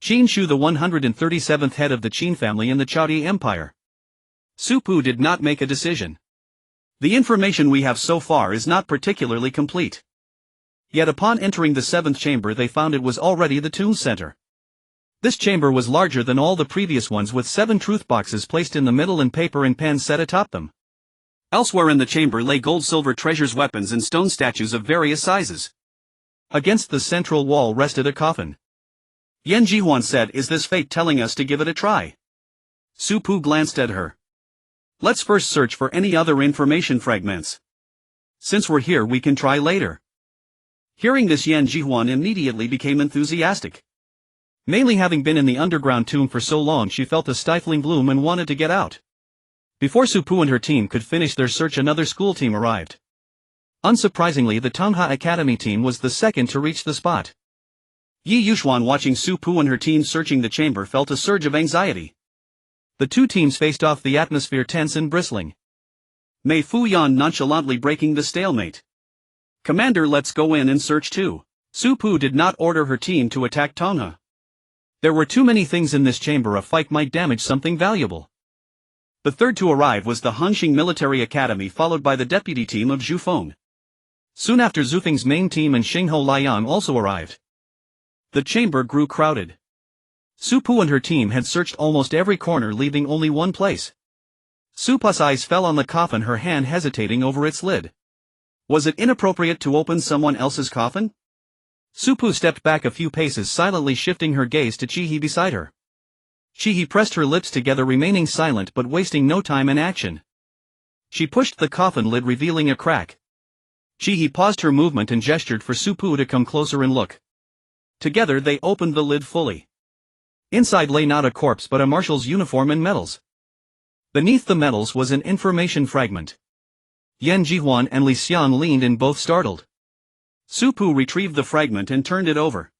Qin Shu, the 137th head of the Qin family in the Chaodi Empire. Su Pu did not make a decision. The information we have so far is not particularly complete. Yet upon entering the 7th chamber they found it was already the tomb center. This chamber was larger than all the previous ones, with 7 truth boxes placed in the middle and paper and pens set atop them. Elsewhere in the chamber lay gold, silver treasures, weapons and stone statues of various sizes. Against the central wall rested a coffin. Yan Jihuan said, Is this fate telling us to give it a try? Su Pu glanced at her. Let's first search for any other information fragments. Since we're here, we can try later. Hearing this, Yan Jihuan immediately became enthusiastic. Mainly having been in the underground tomb for so long, she felt a stifling gloom and wanted to get out. Before Su Pu and her team could finish their search, another school team arrived. Unsurprisingly, the Tongha Academy team was the second to reach the spot. Yi Yuxuan, watching Su Pu and her team searching the chamber, felt a surge of anxiety. The two teams faced off, the atmosphere tense and bristling. Mei Fuyan nonchalantly breaking the stalemate. "Commander, let's go in and search too." Su Pu did not order her team to attack Tongha. There were too many things in this chamber, a fight might damage something valuable. The third to arrive was the Hangxing Military Academy, followed by the deputy team of Zhu Feng. Soon after, Zufeng's main team and Xingho Liang also arrived. The chamber grew crowded. Su Pu and her team had searched almost every corner, leaving only one place. Su Pu's eyes fell on the coffin, her hand hesitating over its lid. Was it inappropriate to open someone else's coffin? Su Pu stepped back a few paces, silently shifting her gaze to Chi He beside her. Chi He pressed her lips together, remaining silent but wasting no time in action. She pushed the coffin lid, revealing a crack. Chi He paused her movement and gestured for Su Pu to come closer and look. Together they opened the lid fully. Inside lay not a corpse but a marshal's uniform and medals. Beneath the medals was an information fragment. Yan Jihuan and Li Xiang leaned in, both startled. Su Pu retrieved the fragment and turned it over.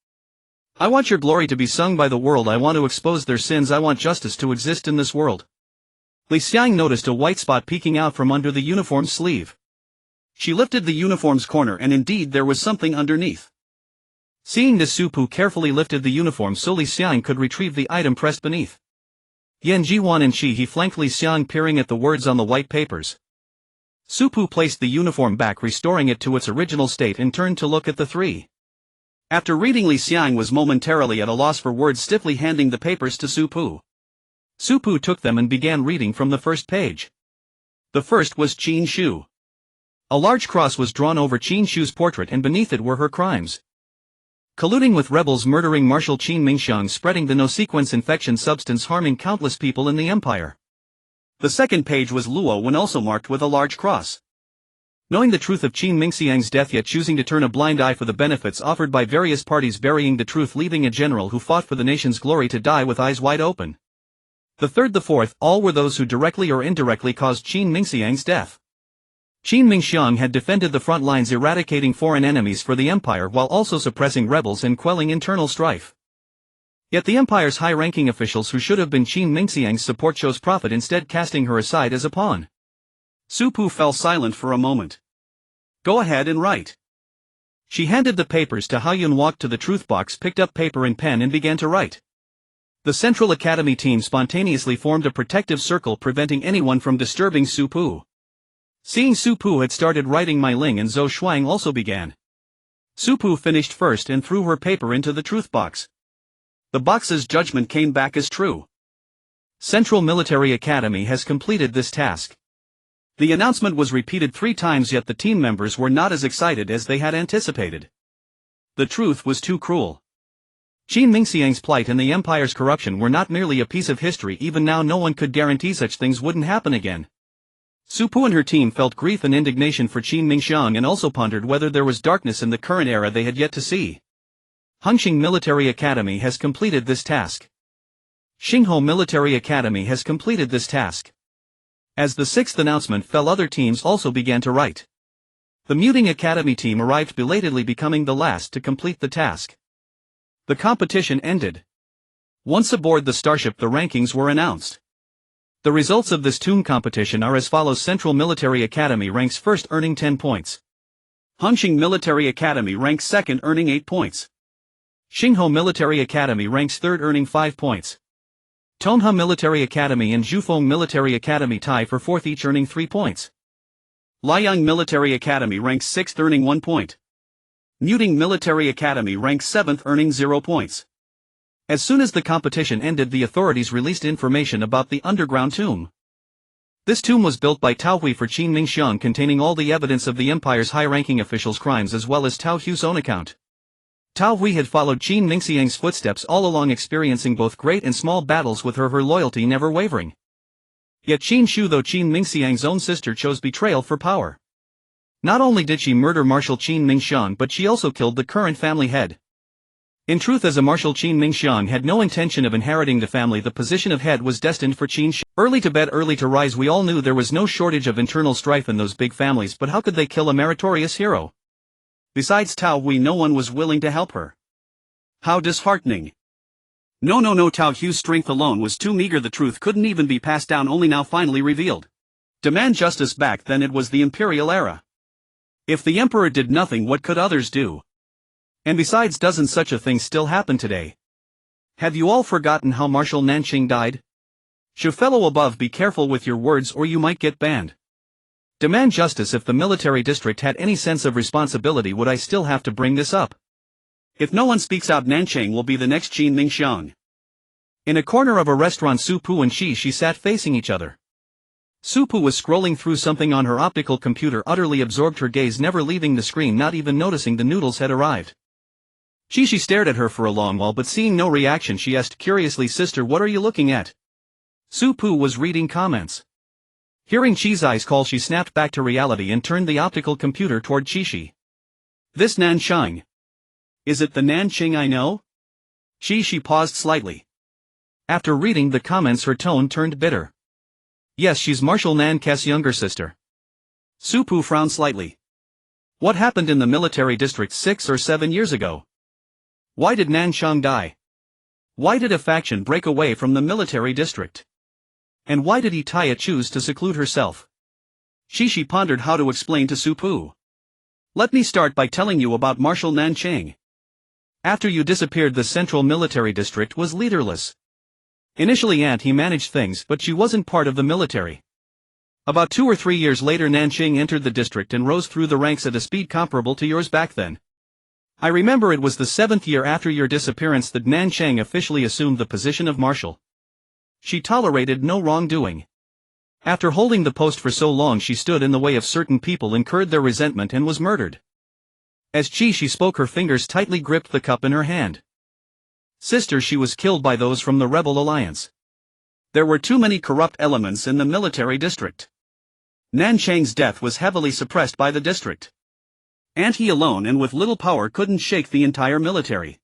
"I want your glory to be sung by the world. I want to expose their sins. I want justice to exist in this world." Li Xiang noticed a white spot peeking out from under the uniform's sleeve. She lifted the uniform's corner, and indeed there was something underneath. Seeing this, Su Pu carefully lifted the uniform so Li Xiang could retrieve the item pressed beneath. Yan Jihuan and Chi He flanked Li Xiang, peering at the words on the white papers. Su Pu placed the uniform back, restoring it to its original state, and turned to look at the three. After reading, Li Xiang was momentarily at a loss for words, stiffly handing the papers to Su Pu. Su Pu took them and began reading from the first page. The first was Qin Shu. A large cross was drawn over Qin Shu's portrait, and beneath it were her crimes. Colluding with rebels, murdering Marshal Qin Mingxiang, spreading the no-sequence infection substance, harming countless people in the empire. The second page was Luo Wen, also marked with a large cross. Knowing the truth of Qin Mingxiang's death, yet choosing to turn a blind eye for the benefits offered by various parties, burying the truth, leaving a general who fought for the nation's glory to die with eyes wide open. The third, the fourth, all were those who directly or indirectly caused Qin Mingxiang's death. Qin Mingxiang had defended the front lines, eradicating foreign enemies for the empire while also suppressing rebels and quelling internal strife. Yet the empire's high-ranking officials, who should have been Qin Mingxiang's support, chose profit, instead casting her aside as a pawn. Su Pu fell silent for a moment. "Go ahead and write." She handed the papers to Haoyun, walked to the truth box, picked up paper and pen, and began to write. The Central Academy team spontaneously formed a protective circle, preventing anyone from disturbing Su Pu. Seeing Su Pu had started writing, Mai Ling and Zhou Shuang also began. Su Pu finished first and threw her paper into the truth box. The box's judgment came back as true. Central Military Academy has completed this task. The announcement was repeated 3 times, yet the team members were not as excited as they had anticipated. The truth was too cruel. Qin Mingxiang's plight and the empire's corruption were not merely a piece of history. Even now no one could guarantee such things wouldn't happen again. Su Pu and her team felt grief and indignation for Qin Mingxiang, and also pondered whether there was darkness in the current era they had yet to see. Hangxing Military Academy has completed this task. Xingho Military Academy has completed this task. As the 6th announcement fell, other teams also began to write. The Muting Academy team arrived belatedly, becoming the last to complete the task. The competition ended. Once aboard the starship, the rankings were announced. The results of this tomb competition are as follows. Central Military Academy ranks first, earning 10 points. Hangxing Military Academy ranks second, earning 8 points. Xingho Military Academy ranks third, earning 5 points. Tongha Military Academy and Zhufeng Military Academy tie for fourth, each earning 3 points. Liang Military Academy ranks 6th, earning 1 point. Muting Military Academy ranks 7th, earning 0 points. As soon as the competition ended, the authorities released information about the underground tomb. This tomb was built by Tao Hui for Qin Mingxiang, containing all the evidence of the empire's high-ranking officials' crimes as well as Tao Hu's own account. Tao Hui had followed Qin Mingxiang's footsteps all along, experiencing both great and small battles with her loyalty never wavering. Yet Qin Shu, though Qin Mingxiang's own sister, chose betrayal for power. Not only did she murder Marshal Qin Mingxiang, but she also killed the current family head. In truth, as a Marshal, Qin Mingxiang had no intention of inheriting the family. The position of head was destined for Qin Shi. Early to bed, early to rise. We all knew there was no shortage of internal strife in those big families, but how could they kill a meritorious hero? Besides Tao Hui, no one was willing to help her. How disheartening. No, Tao Hui's strength alone was too meager. The truth couldn't even be passed down, only now finally revealed. Demand justice. Back then it was the imperial era. If the emperor did nothing, what could others do? And besides, doesn't such a thing still happen today? Have you all forgotten how Marshal Nanqing died? Should fellow above be careful with your words or you might get banned. Demand justice. If the military district had any sense of responsibility, would I still have to bring this up? If no one speaks out, Nanqing will be the next Qin Mingxiang. In a corner of a restaurant, Su Pu and Shi sat facing each other. Su Pu was scrolling through something on her optical computer, utterly absorbed, her gaze never leaving the screen, not even noticing the noodles had arrived. She stared at her for a long while, but seeing no reaction, she asked curiously, "Sister, what are you looking at?" Su Pu was reading comments. Hearing Chi's eyes call, she snapped back to reality and turned the optical computer toward Chi. "This Nanqing. Is it the Nanqing I know?" She paused slightly. After reading the comments, her tone turned bitter. "Yes, she's Marshal Nanqing's younger sister." Su Pu frowned slightly. What happened in the military district 6 or 7 years ago? Why did Nanqing die? Why did a faction break away from the military district? And why did Taya choose to seclude herself? She pondered how to explain to Su Pu. "Let me start by telling you about Marshal Nanqing. After you disappeared, the central military district was leaderless. Initially he managed things, but she wasn't part of the military. About 2 or 3 years later, Nanqing entered the district and rose through the ranks at a speed comparable to yours back then. I remember it was the 7th year after your disappearance that Nanqing officially assumed the position of marshal. She tolerated no wrongdoing. After holding the post for so long, she stood in the way of certain people, incurred their resentment, and was murdered." As she spoke, her fingers tightly gripped the cup in her hand. "Sister, she was killed by those from the rebel alliance. There were too many corrupt elements in the military district. Nanqing's death was heavily suppressed by the district. And he alone, and with little power, couldn't shake the entire military.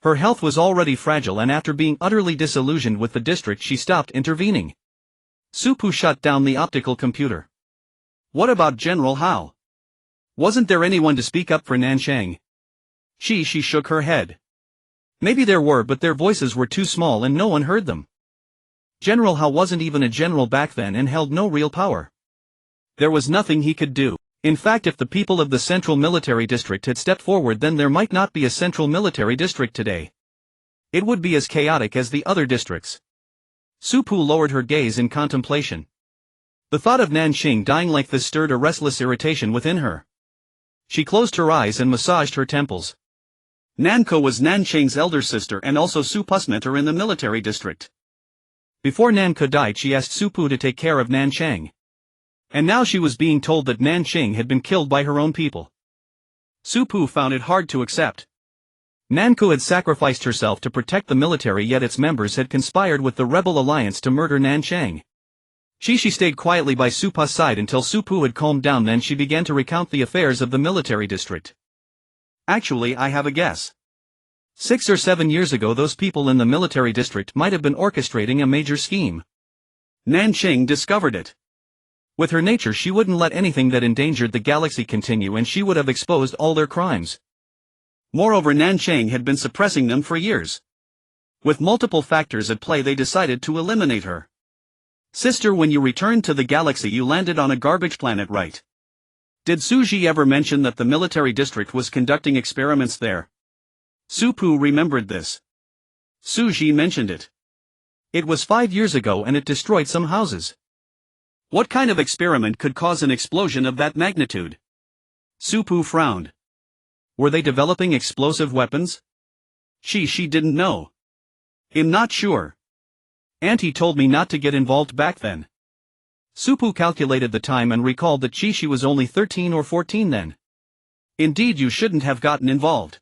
Her health was already fragile, and after being utterly disillusioned with the district, she stopped intervening." Su Pu shut down the optical computer. "What about General Hao? Wasn't there anyone to speak up for Nanqing?" She shook her head. "Maybe there were, but their voices were too small and no one heard them. General Hao wasn't even a general back then and held no real power. There was nothing he could do. In fact, if the people of the Central Military District had stepped forward, then there might not be a Central Military District today. It would be as chaotic as the other districts." Su Pu lowered her gaze in contemplation. The thought of Nanqing dying like this stirred a restless irritation within her. She closed her eyes and massaged her temples. Nanko was Nanqing's elder sister and also Su Pu's mentor in the military district. Before Nanko died, she asked Su Pu to take care of Nanqing. And now she was being told that Nanqing had been killed by her own people. Su Pu found it hard to accept. Nanko had sacrificed herself to protect the military, yet its members had conspired with the rebel alliance to murder Nanqing. She stayed quietly by Su Pu's side until Su Pu had calmed down, then she began to recount the affairs of the military district. "Actually, I have a guess. 6 or 7 years ago, those people in the military district might have been orchestrating a major scheme. Nanqing discovered it. With her nature, she wouldn't let anything that endangered the galaxy continue, and she would have exposed all their crimes. Moreover, Nanqing had been suppressing them for years. With multiple factors at play, they decided to eliminate her. Sister, when you returned to the galaxy, you landed on a garbage planet, right? Did Suji ever mention that the military district was conducting experiments there?" Su Pu remembered this. Suji mentioned it. "It was 5 years ago and it destroyed some houses." "What kind of experiment could cause an explosion of that magnitude?" Su Pu frowned. "Were they developing explosive weapons?" She didn't know. "I'm not sure. Auntie told me not to get involved back then." Su Pu calculated the time and recalled that she was only 13 or 14 then. "Indeed, you shouldn't have gotten involved."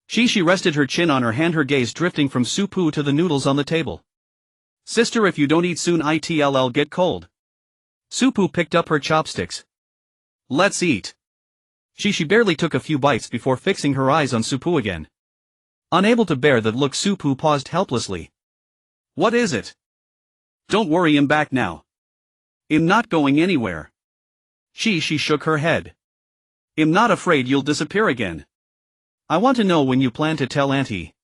She rested her chin on her hand, her gaze drifting from Su Pu to the noodles on the table. "Sister, if you don't eat soon, it'll get cold." Su Pu picked up her chopsticks. Let's eat. She barely took a few bites before fixing her eyes on Supu again. Unable to bear the look, Supu paused helplessly. What is it? Don't worry, I'm back now. I'm not going anywhere. She shook her head. I'm not afraid you'll disappear again. I want to know when you plan to tell Auntie.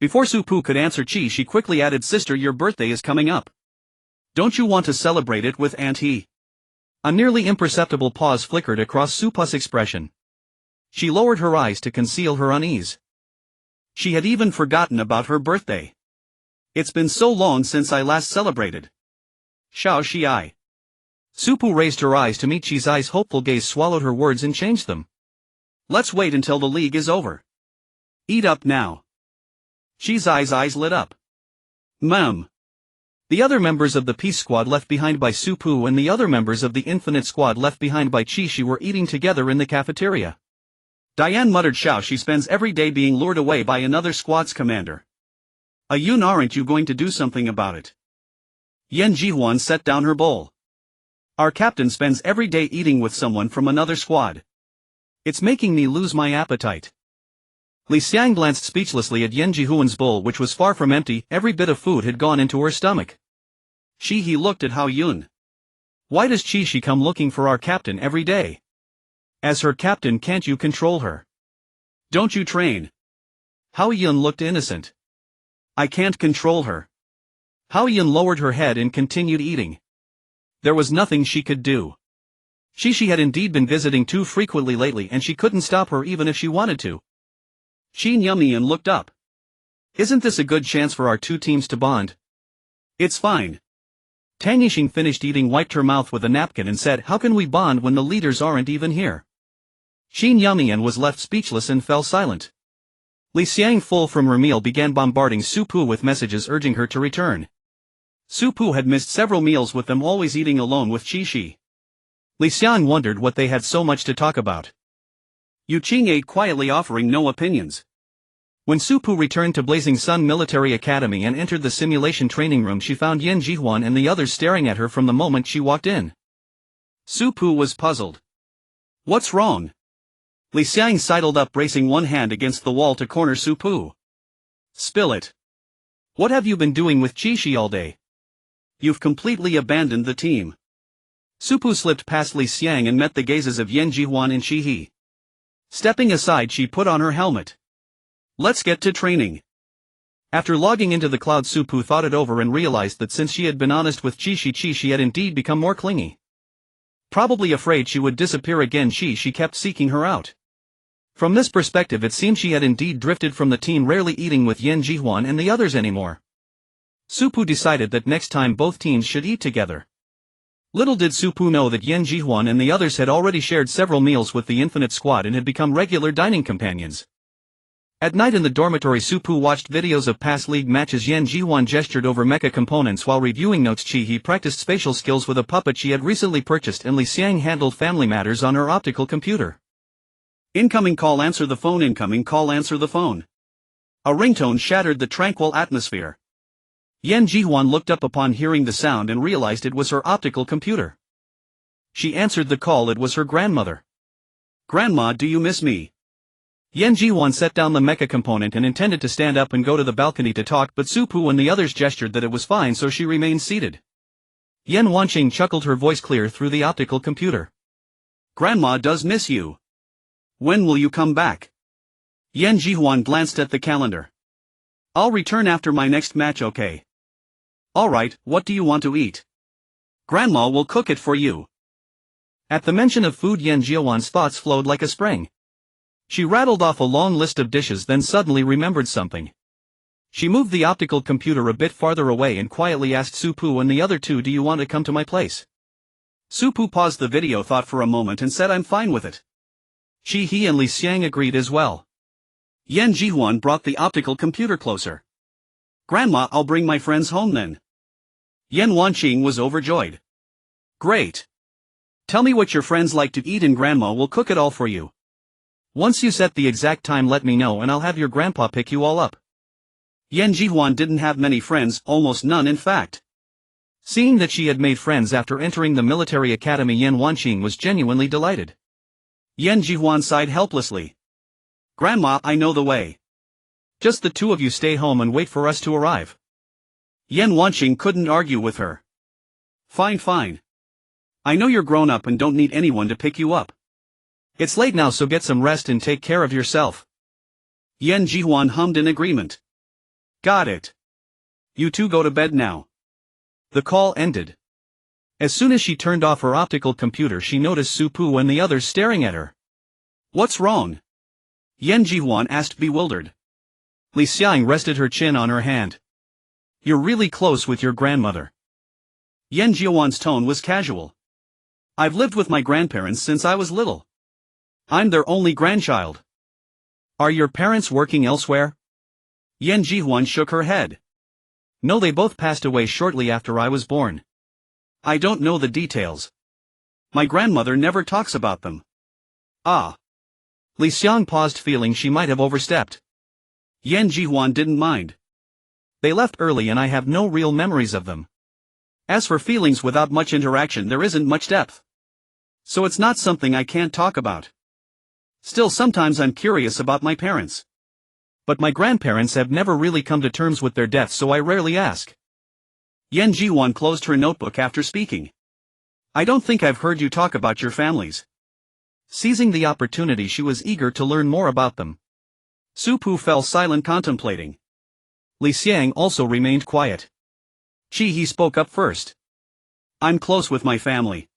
Before Supu could answer, she quickly added, Sister, your birthday is coming up. Don't you want to celebrate it with Auntie? A nearly imperceptible pause flickered across Supu's expression. She lowered her eyes to conceal her unease. She had even forgotten about her birthday. It's been so long since I last celebrated. Shao Shi. Supu raised her eyes to meet Chi's eyes. Hopeful gaze swallowed her words and changed them. Let's wait until the league is over. Eat up now. Chi's eyes lit up. Ma'am. The other members of the Peace Squad left behind by Supu and the other members of the Infinite Squad left behind by Chi were eating together in the cafeteria. Diane muttered, Shao Shi spends every day being lured away by another squad's commander. Yun, aren't you going to do something about it? Yan Jihuan set down her bowl. Our captain spends every day eating with someone from another squad. It's making me lose my appetite. Li Xiang glanced speechlessly at Yan Jihuan's bowl, which was far from empty. Every bit of food had gone into her stomach. He looked at Hao Yun. Why does Chi come looking for our captain every day? As her captain, can't you control her? Don't you train? Hao Yun looked innocent. I can't control her. Hao Yun lowered her head and continued eating. There was nothing she could do. She had indeed been visiting too frequently lately, and she couldn't stop her even if she wanted to. Qin Yumian looked up. Isn't this a good chance for our two teams to bond? It's fine. Tang Yixing finished eating, wiped her mouth with a napkin and said, how can we bond when the leaders aren't even here? Qin Yumian was left speechless and fell silent. Li Xiang, full from her meal, began bombarding Supu with messages urging her to return. Supu had missed several meals with them, always eating alone with Chi. Li Xiang wondered what they had so much to talk about. Yu Qing ate quietly, offering no opinions. When Supu returned to Blazing Sun Military Academy and entered the simulation training room, she found Yan Jihuan and the others staring at her from the moment she walked in. Supu was puzzled. What's wrong? Li Xiang sidled up, bracing one hand against the wall to corner Supu. Spill it. What have you been doing with Chi all day? You've completely abandoned the team. Supu slipped past Li Xiang and met the gazes of Yan Jihuan and Chi. Stepping aside, she put on her helmet. Let's get to training. After logging into the cloud, Supu thought it over and realized that since she had been honest with Chi had indeed become more clingy. Probably afraid she would disappear again, she kept seeking her out. From this perspective, it seemed she had indeed drifted from the team, rarely eating with Yan Jihuan and the others anymore. Supu decided that next time both teams should eat together. Little did Supu know that Yan Jihuan and the others had already shared several meals with the Infinite Squad and had become regular dining companions. At night in the dormitory, Supu watched videos of past league matches. Yan Jihuan gestured over mecha components while reviewing notes. He practiced spatial skills with a puppet she had recently purchased, and Li Xiang handled family matters on her optical computer. Incoming call, answer the phone. Incoming call, answer the phone. A ringtone shattered the tranquil atmosphere. Yan Jihuan looked up upon hearing the sound and realized it was her optical computer. She answered the call. It was her grandmother. Grandma, do you miss me? Yan Jihuan set down the mecha component and intended to stand up and go to the balcony to talk, but Supu and the others gestured that it was fine, so she remained seated. Yan Wanqing chuckled, her voice clear through the optical computer. Grandma does miss you. When will you come back? Yan Jihuan glanced at the calendar. I'll return after my next match, okay? Alright, what do you want to eat? Grandma will cook it for you. At the mention of food, Yan Jihuan's thoughts flowed like a spring. She rattled off a long list of dishes, then suddenly remembered something. She moved the optical computer a bit farther away and quietly asked Supu and the other two, do you want to come to my place? Supu paused the video, thought for a moment and said, I'm fine with it. He and Li Xiang agreed as well. Yan Jihuan brought the optical computer closer. Grandma, I'll bring my friends home then. Yan Wanqing was overjoyed. Great. Tell me what your friends like to eat and Grandma will cook it all for you. Once you set the exact time, let me know and I'll have your grandpa pick you all up. Yan Jihuan didn't have many friends, almost none in fact. Seeing that she had made friends after entering the military academy, Yan Wanqing was genuinely delighted. Yan Jihuan sighed helplessly. Grandma, I know the way. Just the two of you stay home and wait for us to arrive. Yan Wanqing couldn't argue with her. Fine, fine. I know you're grown up and don't need anyone to pick you up. It's late now, so get some rest and take care of yourself. Yan Jihuan hummed in agreement. Got it. You two go to bed now. The call ended. As soon as she turned off her optical computer, she noticed Su Pu and the others staring at her. What's wrong? Yan Jihuan asked, bewildered. Li Xiang rested her chin on her hand. You're really close with your grandmother. Yan Jihuan's tone was casual. I've lived with my grandparents since I was little. I'm their only grandchild. Are your parents working elsewhere? Yan Jihuan shook her head. No, they both passed away shortly after I was born. I don't know the details. My grandmother never talks about them. Ah. Li Xiang paused, feeling she might have overstepped. Yan Jihuan didn't mind. They left early and I have no real memories of them. As for feelings without much interaction, there isn't much depth. So it's not something I can't talk about. Still, sometimes I'm curious about my parents. But my grandparents have never really come to terms with their deaths, so I rarely ask. Yan Jihuan closed her notebook after speaking. I don't think I've heard you talk about your families. Seizing the opportunity, she was eager to learn more about them. Su Pu fell silent, contemplating. Li Xiang also remained quiet. He spoke up first. I'm close with my family.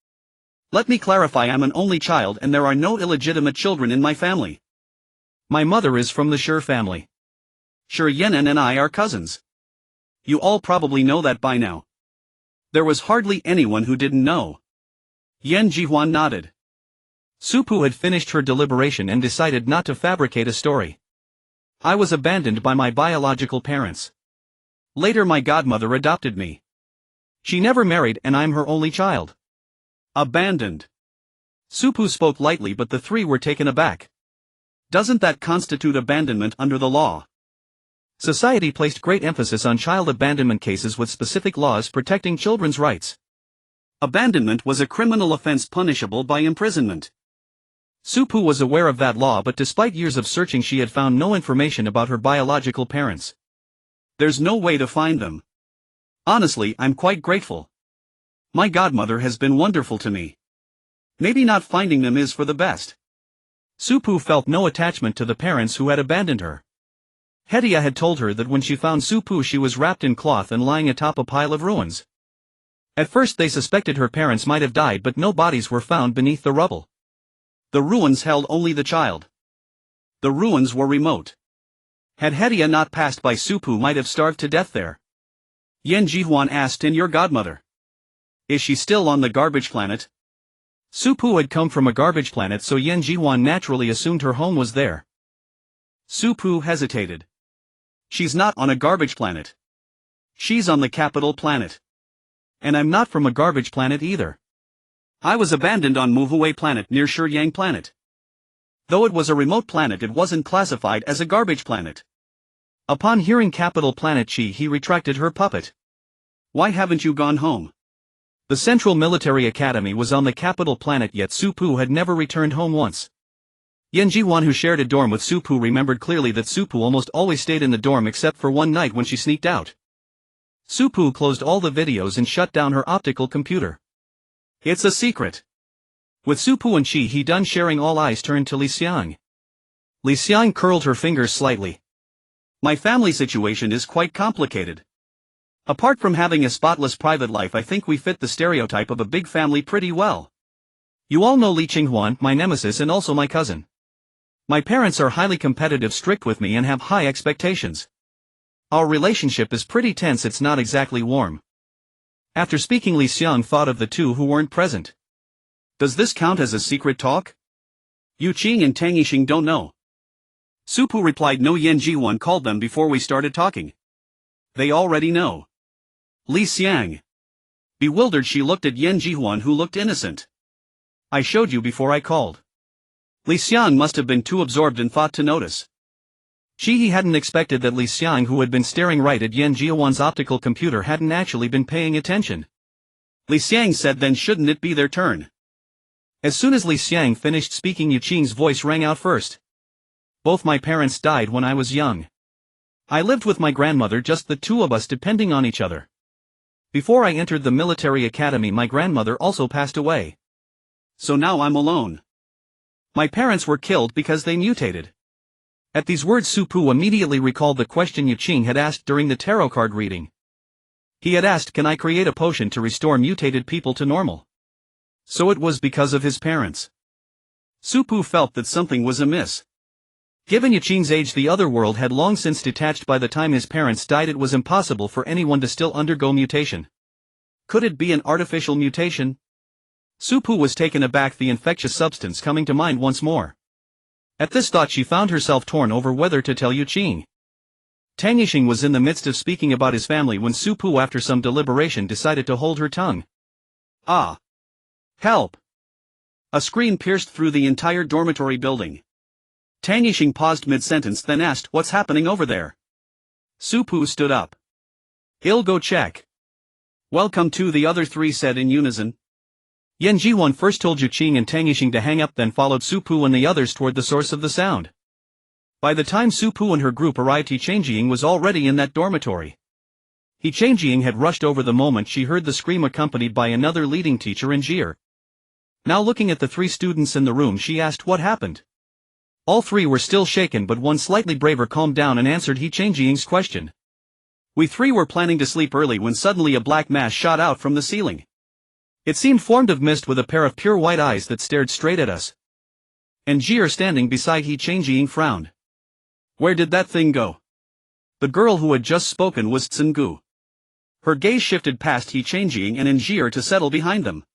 Let me clarify, I'm an only child and there are no illegitimate children in my family. My mother is from the Shi family. Shi Yan'an and I are cousins. You all probably know that by now. There was hardly anyone who didn't know. Yan Jihuan nodded. Su Pu had finished her deliberation and decided not to fabricate a story. I was abandoned by my biological parents. Later my godmother adopted me. She never married and I'm her only child. Abandoned. Su Pu spoke lightly, but the three were taken aback. Doesn't that constitute abandonment under the law? Society placed great emphasis on child abandonment cases with specific laws protecting children's rights. Abandonment was a criminal offense punishable by imprisonment. Su Pu was aware of that law, but despite years of searching she had found no information about her biological parents. There's no way to find them. Honestly, I'm quite grateful. My godmother has been wonderful to me. Maybe not finding them is for the best. Su Pu felt no attachment to the parents who had abandoned her. Hedia had told her that when she found Su Pu she was wrapped in cloth and lying atop a pile of ruins. At first they suspected her parents might have died, but no bodies were found beneath the rubble. The ruins held only the child. The ruins were remote. Had Hedia not passed by, Su Pu might have starved to death there. Yan Jihuan asked, and your godmother? Is she still on the garbage planet? Su Pu had come from a garbage planet, so Yan Jihuan naturally assumed her home was there. Su Pu hesitated. She's not on a garbage planet. She's on the capital planet. And I'm not from a garbage planet either. I was abandoned on Muhuwei planet near Shiyang planet. Though it was a remote planet, it wasn't classified as a garbage planet. Upon hearing capital planet, he retracted her puppet. Why haven't you gone home? The Central Military Academy was on the capital planet, yet Su Pu had never returned home once. Yan Jihuan, who shared a dorm with Su Pu, remembered clearly that Su Pu almost always stayed in the dorm except for one night when she sneaked out. Su Pu closed all the videos and shut down her optical computer. It's a secret. With Su Pu and he done sharing, all eyes turned to Li Xiang. Li Xiang curled her fingers slightly. My family situation is quite complicated. Apart from having a spotless private life, I think we fit the stereotype of a big family pretty well. You all know Li Qinghuan, my nemesis and also my cousin. My parents are highly competitive, strict with me, and have high expectations. Our relationship is pretty tense, it's not exactly warm. After speaking, Li Xiang thought of the two who weren't present. Does this count as a secret talk? Yu Qing and Tang Yixing don't know. Su Pu replied, no. Yan Jihuan called them before we started talking. They already know. Li Xiang. Bewildered, she looked at Yan Jihuan, who looked innocent. I showed you before I called. Li Xiang must have been too absorbed in thought to notice. He hadn't expected that Li Xiang, who had been staring right at Yan Jihuan's optical computer, hadn't actually been paying attention. Li Xiang said, then shouldn't it be their turn? As soon as Li Xiang finished speaking, Yu Qing's voice rang out first. Both my parents died when I was young. I lived with my grandmother, just the two of us depending on each other. Before I entered the military academy, my grandmother also passed away. So now I'm alone. My parents were killed because they mutated. At these words, Su Pu immediately recalled the question Yu Qing had asked during the tarot card reading. He had asked, can I create a potion to restore mutated people to normal? So it was because of his parents. Su Pu felt that something was amiss. Given Yu Qing's age, the other world had long since detached. By the time his parents died, it was impossible for anyone to still undergo mutation. Could it be an artificial mutation? Su Pu was taken aback, the infectious substance coming to mind once more. At this thought, she found herself torn over whether to tell Yu Qing. Tang Yixing was in the midst of speaking about his family when Su Pu, after some deliberation, decided to hold her tongue. Ah! Help! A scream pierced through the entire dormitory building. Tang Yixing paused mid-sentence, then asked, what's happening over there? Su Pu stood up. I'll go check. Welcome to, the other three said in unison. Yan Jiwan first told Yu Qing and Tang Yixing to hang up, then followed Su Pu and the others toward the source of the sound. By the time Su Pu and her group arrived, He Changjing was already in that dormitory. He Changjing had rushed over the moment she heard the scream, accompanied by another leading teacher in Jir. Now looking at the three students in the room, she asked what happened. All three were still shaken, but one, slightly braver, calmed down and answered He Changjing's question. We three were planning to sleep early when suddenly a black mass shot out from the ceiling. It seemed formed of mist with a pair of pure white eyes that stared straight at us. And Jir, standing beside He Changjing, frowned. Where did that thing go? The girl who had just spoken was Tsungu. Her gaze shifted past He Changjing and Jir to settle behind them.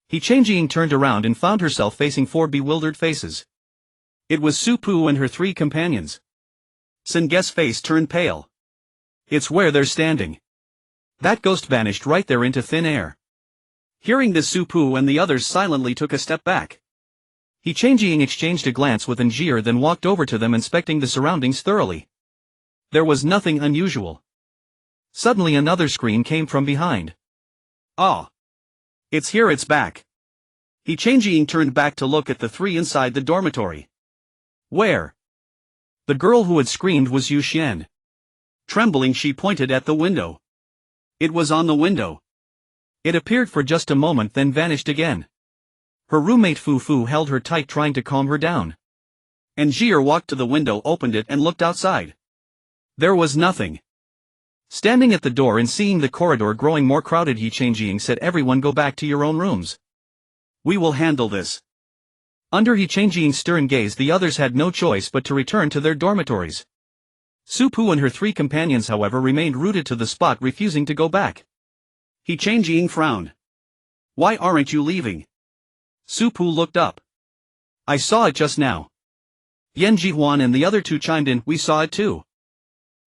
He Changjing turned around and found herself facing four bewildered faces. It was Su Pu and her three companions. Senge's face turned pale. It's where they're standing. That ghost vanished right there into thin air. Hearing this, Su Pu and the others silently took a step back. He Changjing exchanged a glance with Jir, then walked over to them, inspecting the surroundings thoroughly. There was nothing unusual. Suddenly another scream came from behind. Ah! It's here, it's back. He Changjing turned back to look at the three inside the dormitory. Where? The girl who had screamed was Yu Xian. Trembling, she pointed at the window. It was on the window. It appeared for just a moment, then vanished again. Her roommate Fu Fu held her tight, trying to calm her down. Jir walked to the window, opened it and looked outside. There was nothing. Standing at the door and seeing the corridor growing more crowded, He Changjing said, everyone go back to your own rooms. We will handle this. Under He Changjing's stern gaze, the others had no choice but to return to their dormitories. Su Pu and her three companions, however, remained rooted to the spot, refusing to go back. He Changjing frowned. Why aren't you leaving? Su Pu looked up. I saw it just now. Yan Jihuan and the other two chimed in, we saw it too.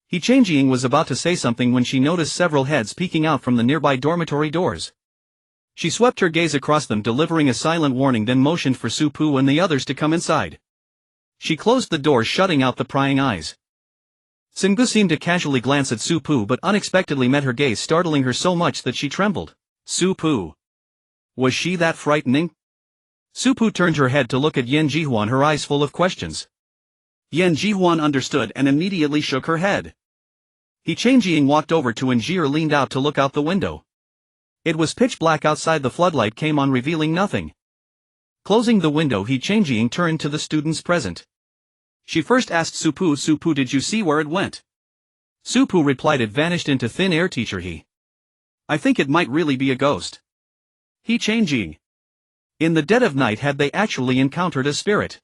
He Changjing was about to say something when she noticed several heads peeking out from the nearby dormitory doors. She swept her gaze across them, delivering a silent warning, then motioned for Su Pu and the others to come inside. She closed the door, shutting out the prying eyes. Tsungu seemed to casually glance at Su Pu, but unexpectedly met her gaze, startling her so much that she trembled. Su Pu. Was she that frightening? Su Pu turned her head to look at Yan Jihuan, her eyes full of questions. Yan Jihuan understood and immediately shook her head. He Changjing walked over to Jir, leaned out to look out the window. It was pitch black outside. The floodlight came on, revealing nothing. Closing the window, He Changjing turned to the students present. She first asked Su Pu, did you see where it went? Su Pu replied, it vanished into thin air, teacher. I think it might really be a ghost. He Changjing. In the dead of night, had they actually encountered a spirit?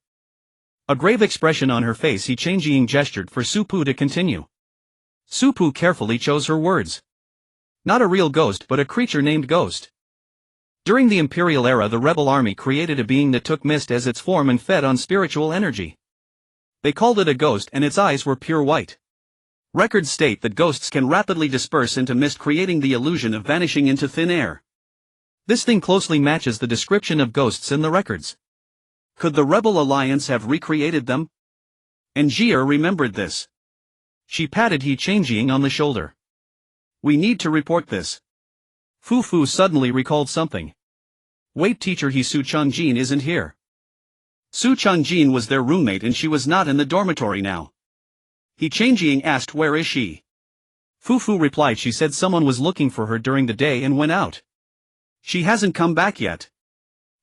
A grave expression on her face, He Changjing gestured for Su Pu to continue. Su Pu carefully chose her words. Not a real ghost, but a creature named Ghost. During the Imperial era, the rebel army created a being that took mist as its form and fed on spiritual energy. They called it a ghost, and its eyes were pure white. Records state that ghosts can rapidly disperse into mist, creating the illusion of vanishing into thin air. This thing closely matches the description of ghosts in the records. Could the Rebel Alliance have recreated them? Jir remembered this. She patted He Changjing on the shoulder. We need to report this. Fu Fu suddenly recalled something. Wait, teacher, Su Changjin isn't here. Su Changjin was their roommate and she was not in the dormitory now. He Changjing asked where is she? Fu Fu replied she said someone was looking for her during the day and went out. She hasn't come back yet.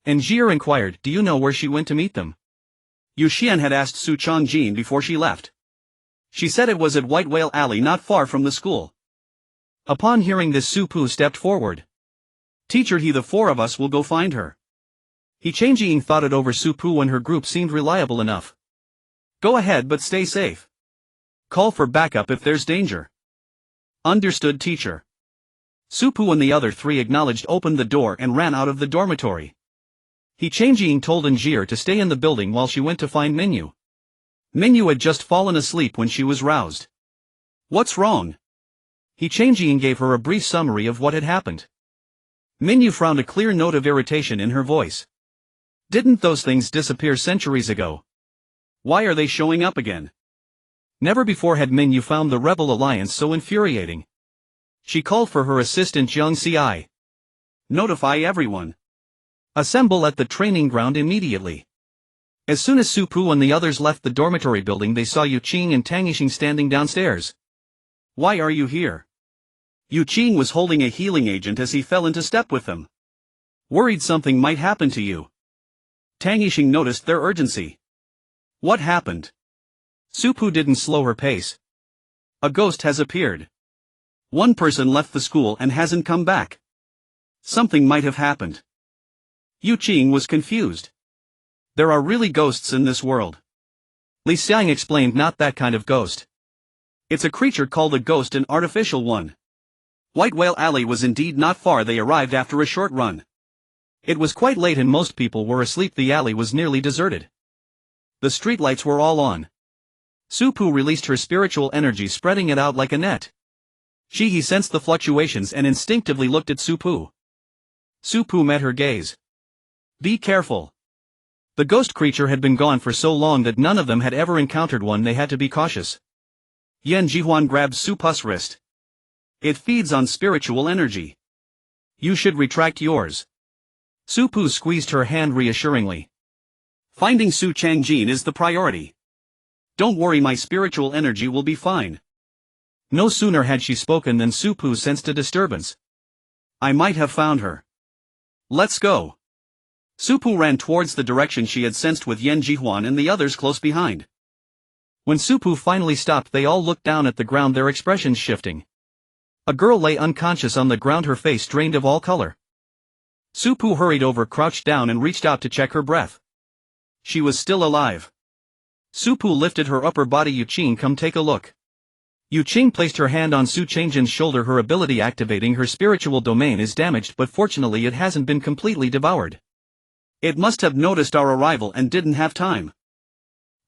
And Jir inquired, do you know where she went to meet them? Yu Xian had asked Su Changjin before she left. She said it was at White Whale Alley not far from the school. Upon hearing this, Su Pu stepped forward. Teacher, the four of us will go find her. He Changjing thought it over. Su Pu and her group seemed reliable enough. Go ahead but stay safe. Call for backup if there's danger. Understood, teacher. Su Pu and the other three acknowledged, opened the door and ran out of the dormitory. He Changjing told Anjir to stay in the building while she went to find Minyu. Minyu had just fallen asleep when she was roused. What's wrong? He Changjing gave her a brief summary of what had happened. Minyu frowned, a clear note of irritation in her voice. Didn't those things disappear centuries ago? Why are they showing up again? Never before had Minyu found the Rebel Alliance so infuriating. She called for her assistant Young Ci. Notify everyone. Assemble at the training ground immediately. As soon as Su Pu and the others left the dormitory building, they saw Yu Qing and Tang Yixing standing downstairs. Why are you here? Yu Qing was holding a healing agent as he fell into step with them. Worried something might happen to you. Tang Yixing noticed their urgency. What happened? Su Pu didn't slow her pace. A ghost has appeared. One person left the school and hasn't come back. Something might have happened. Yu Qing was confused. There are really ghosts in this world. Li Xiang explained, not that kind of ghost. It's a creature called a ghost, an artificial one. White Whale Alley was indeed not far. They arrived after a short run. It was quite late and most people were asleep. The alley was nearly deserted. The streetlights were all on. Su Pu released her spiritual energy, spreading it out like a net. He sensed the fluctuations and instinctively looked at Su Pu. Su Pu met her gaze. Be careful. The ghost creature had been gone for so long that none of them had ever encountered one. They had to be cautious. Yan Jihuan grabbed Su Pu's wrist. It feeds on spiritual energy. You should retract yours. Su Pu squeezed her hand reassuringly. Finding Su Changjin is the priority. Don't worry, my spiritual energy will be fine. No sooner had she spoken than Su Pu sensed a disturbance. I might have found her. Let's go. Su Pu ran towards the direction she had sensed, with Yan Jihuan and the others close behind. When Su Pu finally stopped, they all looked down at the ground, their expressions shifting. A girl lay unconscious on the ground, her face drained of all color. Su Pu hurried over, crouched down and reached out to check her breath. She was still alive. Su Pu lifted her upper body. Yu Qing, come take a look. Yu Qing placed her hand on Su Changjin's shoulder. Her ability activating her spiritual domain is damaged, but fortunately it hasn't been completely devoured. It must have noticed our arrival and didn't have time.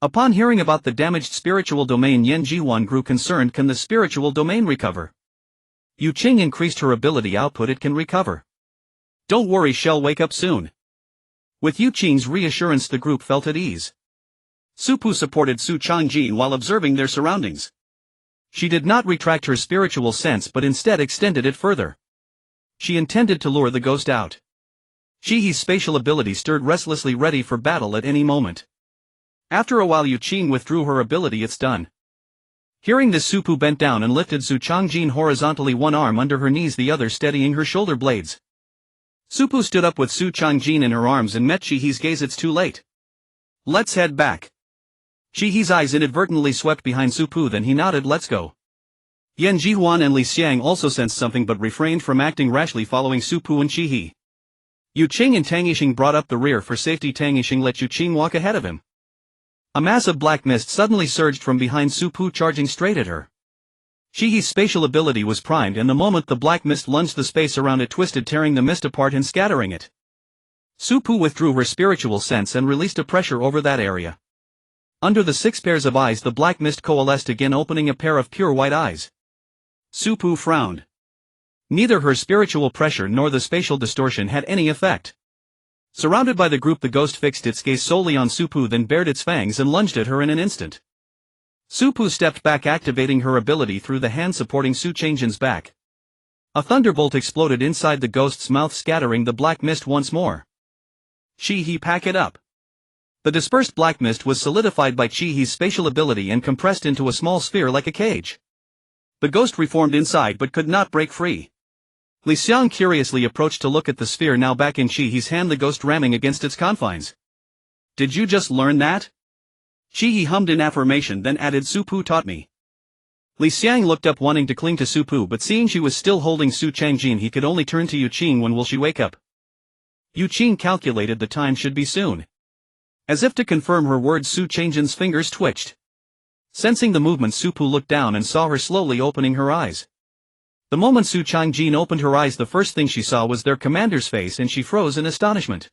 Upon hearing about the damaged spiritual domain, Yan Jihuan grew concerned. Can the spiritual domain recover? Yu Qing increased her ability output. It can recover. Don't worry, she'll wake up soon. With Yu Qing's reassurance, the group felt at ease. Su Pu supported Su Changjin while observing their surroundings. She did not retract her spiritual sense but instead extended it further. She intended to lure the ghost out. Shihi's spatial ability stirred restlessly, ready for battle at any moment. After a while, Yu Qing withdrew her ability. It's done. Hearing this, Su Pu bent down and lifted Su Changjin horizontally, one arm under her knees, the other steadying her shoulder blades. Su Pu stood up with Su Changjin in her arms and met Shihi's gaze. It's too late. Let's head back. Shihi's eyes inadvertently swept behind Su Pu, then he nodded. Let's go. Yan Jihuan and Li Xiang also sensed something but refrained from acting rashly, following Su Pu and Shihi. Yu Qing and Tang Yixing brought up the rear for safety. Tang Yixing let Yu Qing walk ahead of him. A mass of black mist suddenly surged from behind Su Pu, charging straight at her. Shihi's spatial ability was primed, and the moment the black mist lunged, the space around it twisted, tearing the mist apart and scattering it. Su Pu withdrew her spiritual sense and released a pressure over that area. Under the 6 pairs of eyes, the black mist coalesced again, opening a pair of pure white eyes. Su Pu frowned. Neither her spiritual pressure nor the spatial distortion had any effect. Surrounded by the group, the ghost fixed its gaze solely on Su Pu, then bared its fangs and lunged at her in an instant. Su Pu stepped back, activating her ability through the hand supporting Su Changjin's back. A thunderbolt exploded inside the ghost's mouth, scattering the black mist once more. Chi-He, pack it up. The dispersed black mist was solidified by Chi-He's spatial ability and compressed into a small sphere like a cage. The ghost reformed inside but could not break free. Li Xiang curiously approached to look at the sphere now back in Chi-He's hand, the ghost ramming against its confines. Did you just learn that? Chi-He hummed in affirmation, then added, Su Pu taught me. Li Xiang looked up, wanting to cling to Su Pu, but seeing she was still holding Su Changjin, he could only turn to Yu Qing. When will she wake up? Yu Qing calculated the time should be soon. As if to confirm her words, Su Changjin's fingers twitched. Sensing the movement, Su Pu looked down and saw her slowly opening her eyes. The moment Su Changjin opened her eyes, the first thing she saw was their commander's face, and she froze in astonishment.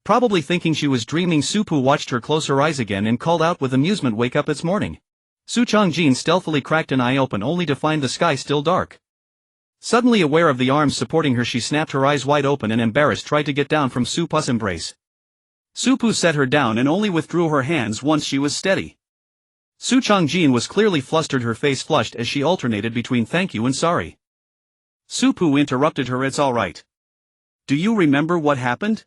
Probably thinking she was dreaming, Su Pu watched her close her eyes again and called out with amusement, "Wake up, it's morning." Su Changjin stealthily cracked an eye open, only to find the sky still dark. Suddenly aware of the arms supporting her, she snapped her eyes wide open and, embarrassed, tried to get down from Su Pu's embrace. Su Pu set her down and only withdrew her hands once she was steady. Su Changjin was clearly flustered, her face flushed as she alternated between thank you and sorry. Su Pu interrupted her, "It's all right. Do you remember what happened?"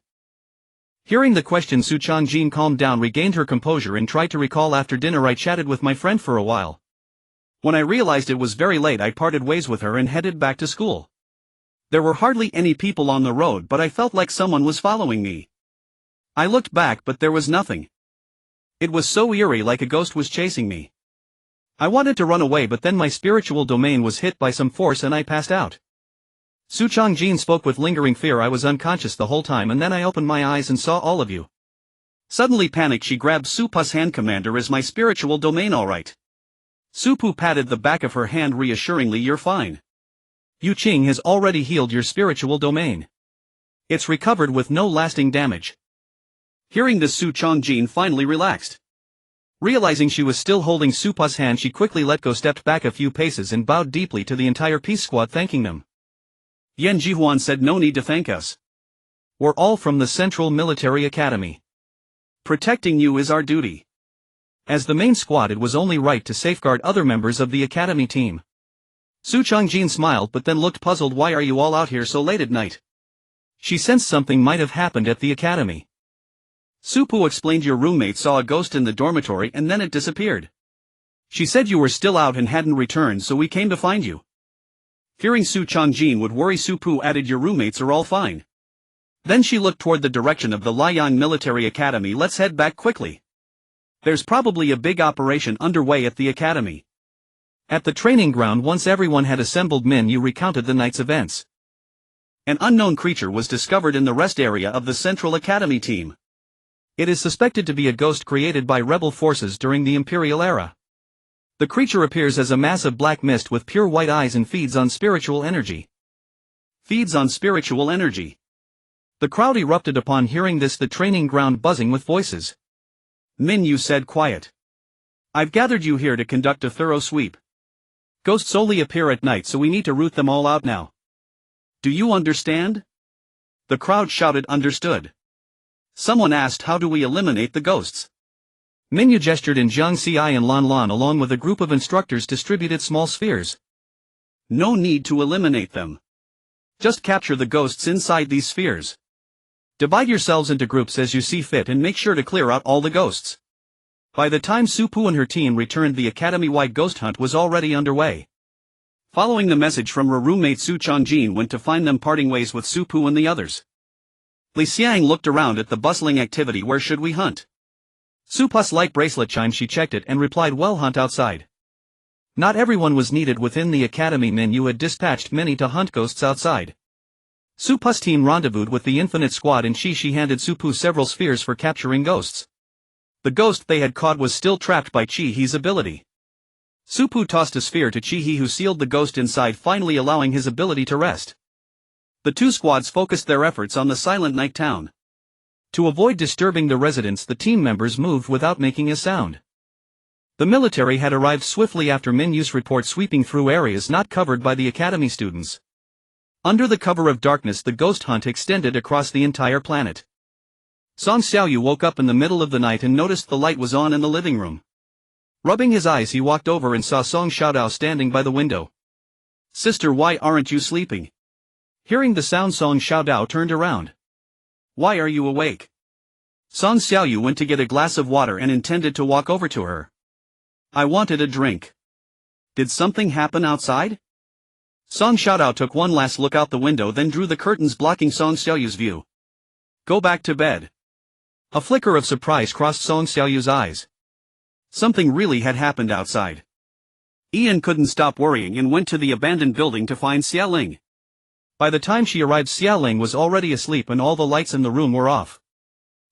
Hearing the question, Su Changjin calmed down, regained her composure, and tried to recall. "After dinner I chatted with my friend for a while. When I realized it was very late, I parted ways with her and headed back to school. There were hardly any people on the road, but I felt like someone was following me. I looked back, but there was nothing. It was so eerie, like a ghost was chasing me. I wanted to run away, but then my spiritual domain was hit by some force and I passed out." Su Changjin spoke with lingering fear. "I was unconscious the whole time, and then I opened my eyes and saw all of you." Suddenly panicked, she grabbed Su Pu's hand. "Commander, is my spiritual domain all right?" Su Pu patted the back of her hand reassuringly. "You're fine. Yu Qing has already healed your spiritual domain. It's recovered with no lasting damage." Hearing this, Su Changjin finally relaxed. Realizing she was still holding Su Pu's hand, she quickly let go, stepped back a few paces, and bowed deeply to the entire peace squad, thanking them. Yan Jihuan said, "No need to thank us. We're all from the Central Military Academy. Protecting you is our duty." As the main squad, it was only right to safeguard other members of the academy team. Su Changjin smiled but then looked puzzled. "Why are you all out here so late at night?" She sensed something might have happened at the academy. Su Pu explained, "Your roommate saw a ghost in the dormitory and then it disappeared. She said you were still out and hadn't returned, so we came to find you." Fearing Su Changjin would worry, Su Pu added, "Your roommates are all fine." Then she looked toward the direction of the Liang Military Academy. "Let's head back quickly. There's probably a big operation underway at the academy." At the training ground, once everyone had assembled, Min Yu recounted the night's events. An unknown creature was discovered in the rest area of the Central Academy team. It is suspected to be a ghost created by rebel forces during the Imperial era. The creature appears as a mass of black mist with pure white eyes and feeds on spiritual energy. Feeds on spiritual energy. The crowd erupted upon hearing this, the training ground buzzing with voices. Min Yu said, "Quiet. I've gathered you here to conduct a thorough sweep. Ghosts only appear at night, so we need to root them all out now. Do you understand?" The crowd shouted, "Understood." Someone asked, "How do we eliminate the ghosts?" Min Yu gestured, and Jiang Xi and Lan Lan along with a group of instructors distributed small spheres. "No need to eliminate them. Just capture the ghosts inside these spheres. Divide yourselves into groups as you see fit and make sure to clear out all the ghosts." By the time Su Pu and her team returned, the academy-wide ghost hunt was already underway. Following the message from her roommate, Su Changjin went to find them, parting ways with Su Pu and the others. Li Xiang looked around at the bustling activity. "Where should we hunt?" Su Pu's light bracelet chimed. She checked it and replied, "Well, hunt outside." Not everyone was needed within the academy. Min Yu had dispatched many to hunt ghosts outside. Su Pu's team rendezvoused with the Infinite Squad, and she handed Su Pu several spheres for capturing ghosts. The ghost they had caught was still trapped by Chi-He's ability. Su Pu tossed a sphere to Chi-He, who sealed the ghost inside, finally allowing his ability to rest. The two squads focused their efforts on the silent night town. To avoid disturbing the residents, the team members moved without making a sound. The military had arrived swiftly after Min Yu's report, sweeping through areas not covered by the academy students. Under the cover of darkness, the ghost hunt extended across the entire planet. Song Xiaoyu woke up in the middle of the night and noticed the light was on in the living room. Rubbing his eyes, he walked over and saw Song Xiaodao standing by the window. Sister, why aren't you sleeping? Hearing the sound, Song Xiaodao turned around. Why are you awake? Song Xiaoyu went to get a glass of water and intended to walk over to her. I wanted a drink. Did something happen outside? Song Xiaodao took one last look out the window, then drew the curtains blocking Song Xiaoyu's view. Go back to bed. A flicker of surprise crossed Song Xiaoyu's eyes. Something really had happened outside. Ian couldn't stop worrying and went to the abandoned building to find Xiaoling. By the time she arrived, Xiaoling was already asleep and all the lights in the room were off.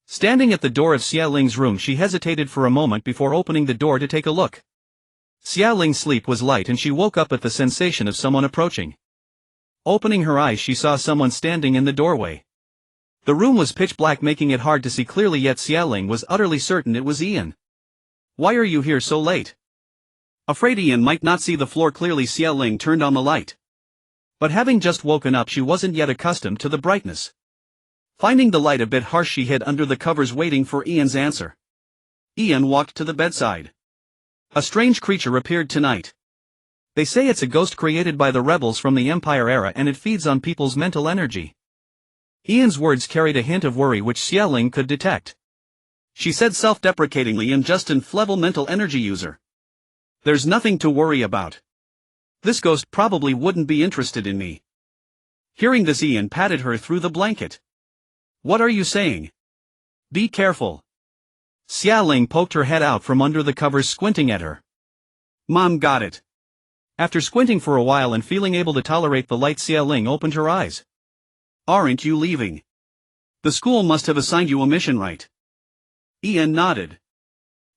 Standing at the door of Xiaoling's room, she hesitated for a moment before opening the door to take a look. Xiaoling's sleep was light and she woke up at the sensation of someone approaching. Opening her eyes, she saw someone standing in the doorway. The room was pitch black, making it hard to see clearly, yet Xiaoling was utterly certain it was Ian. Why are you here so late? Afraid Ian might not see the floor clearly, Xiaoling turned on the light. But having just woken up, she wasn't yet accustomed to the brightness. Finding the light a bit harsh, she hid under the covers waiting for Ian's answer. Ian walked to the bedside. A strange creature appeared tonight. They say it's a ghost created by the rebels from the Empire era and it feeds on people's mental energy. Ian's words carried a hint of worry which Xiaoling could detect. She said self-deprecatingly, "I'm just an level mental energy user. There's nothing to worry about. This ghost probably wouldn't be interested in me." Hearing this, Ian patted her through the blanket. What are you saying? Be careful. Xiaoling poked her head out from under the covers, squinting at her. Mom got it. After squinting for a while and feeling able to tolerate the light, Xiaoling opened her eyes. Aren't you leaving? The school must have assigned you a mission, right? Ian nodded.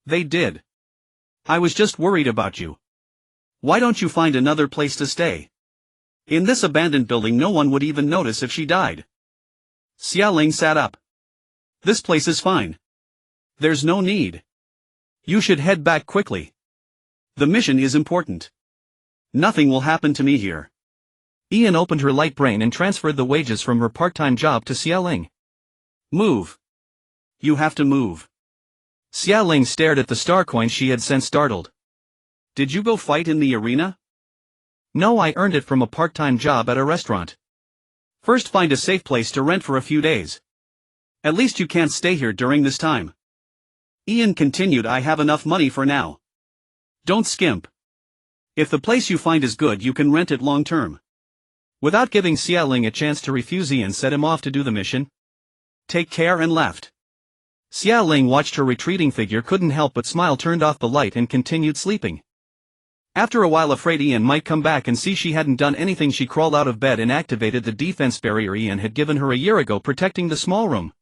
They did. I was just worried about you. Why don't you find another place to stay? In this abandoned building no one would even notice if she died. Xiaoling sat up. This place is fine. There's no need. You should head back quickly. The mission is important. Nothing will happen to me here. Ian opened her light brain and transferred the wages from her part-time job to Xiaoling. Move. You have to move. Xiaoling stared at the star coin she had sent, startled. Did you go fight in the arena? No, I earned it from a part-time job at a restaurant. First, find a safe place to rent for a few days. At least you can't stay here during this time. Ian continued, I have enough money for now. Don't skimp. If the place you find is good, you can rent it long-term. Without giving Xiaoling a chance to refuse, Ian set him off to do the mission. Take care, and left. Xiaoling watched her retreating figure, couldn't help but smile, turned off the light and continued sleeping. After a while, afraid Ian might come back and see she hadn't done anything, she crawled out of bed and activated the defense barrier Ian had given her a year ago, protecting the small room.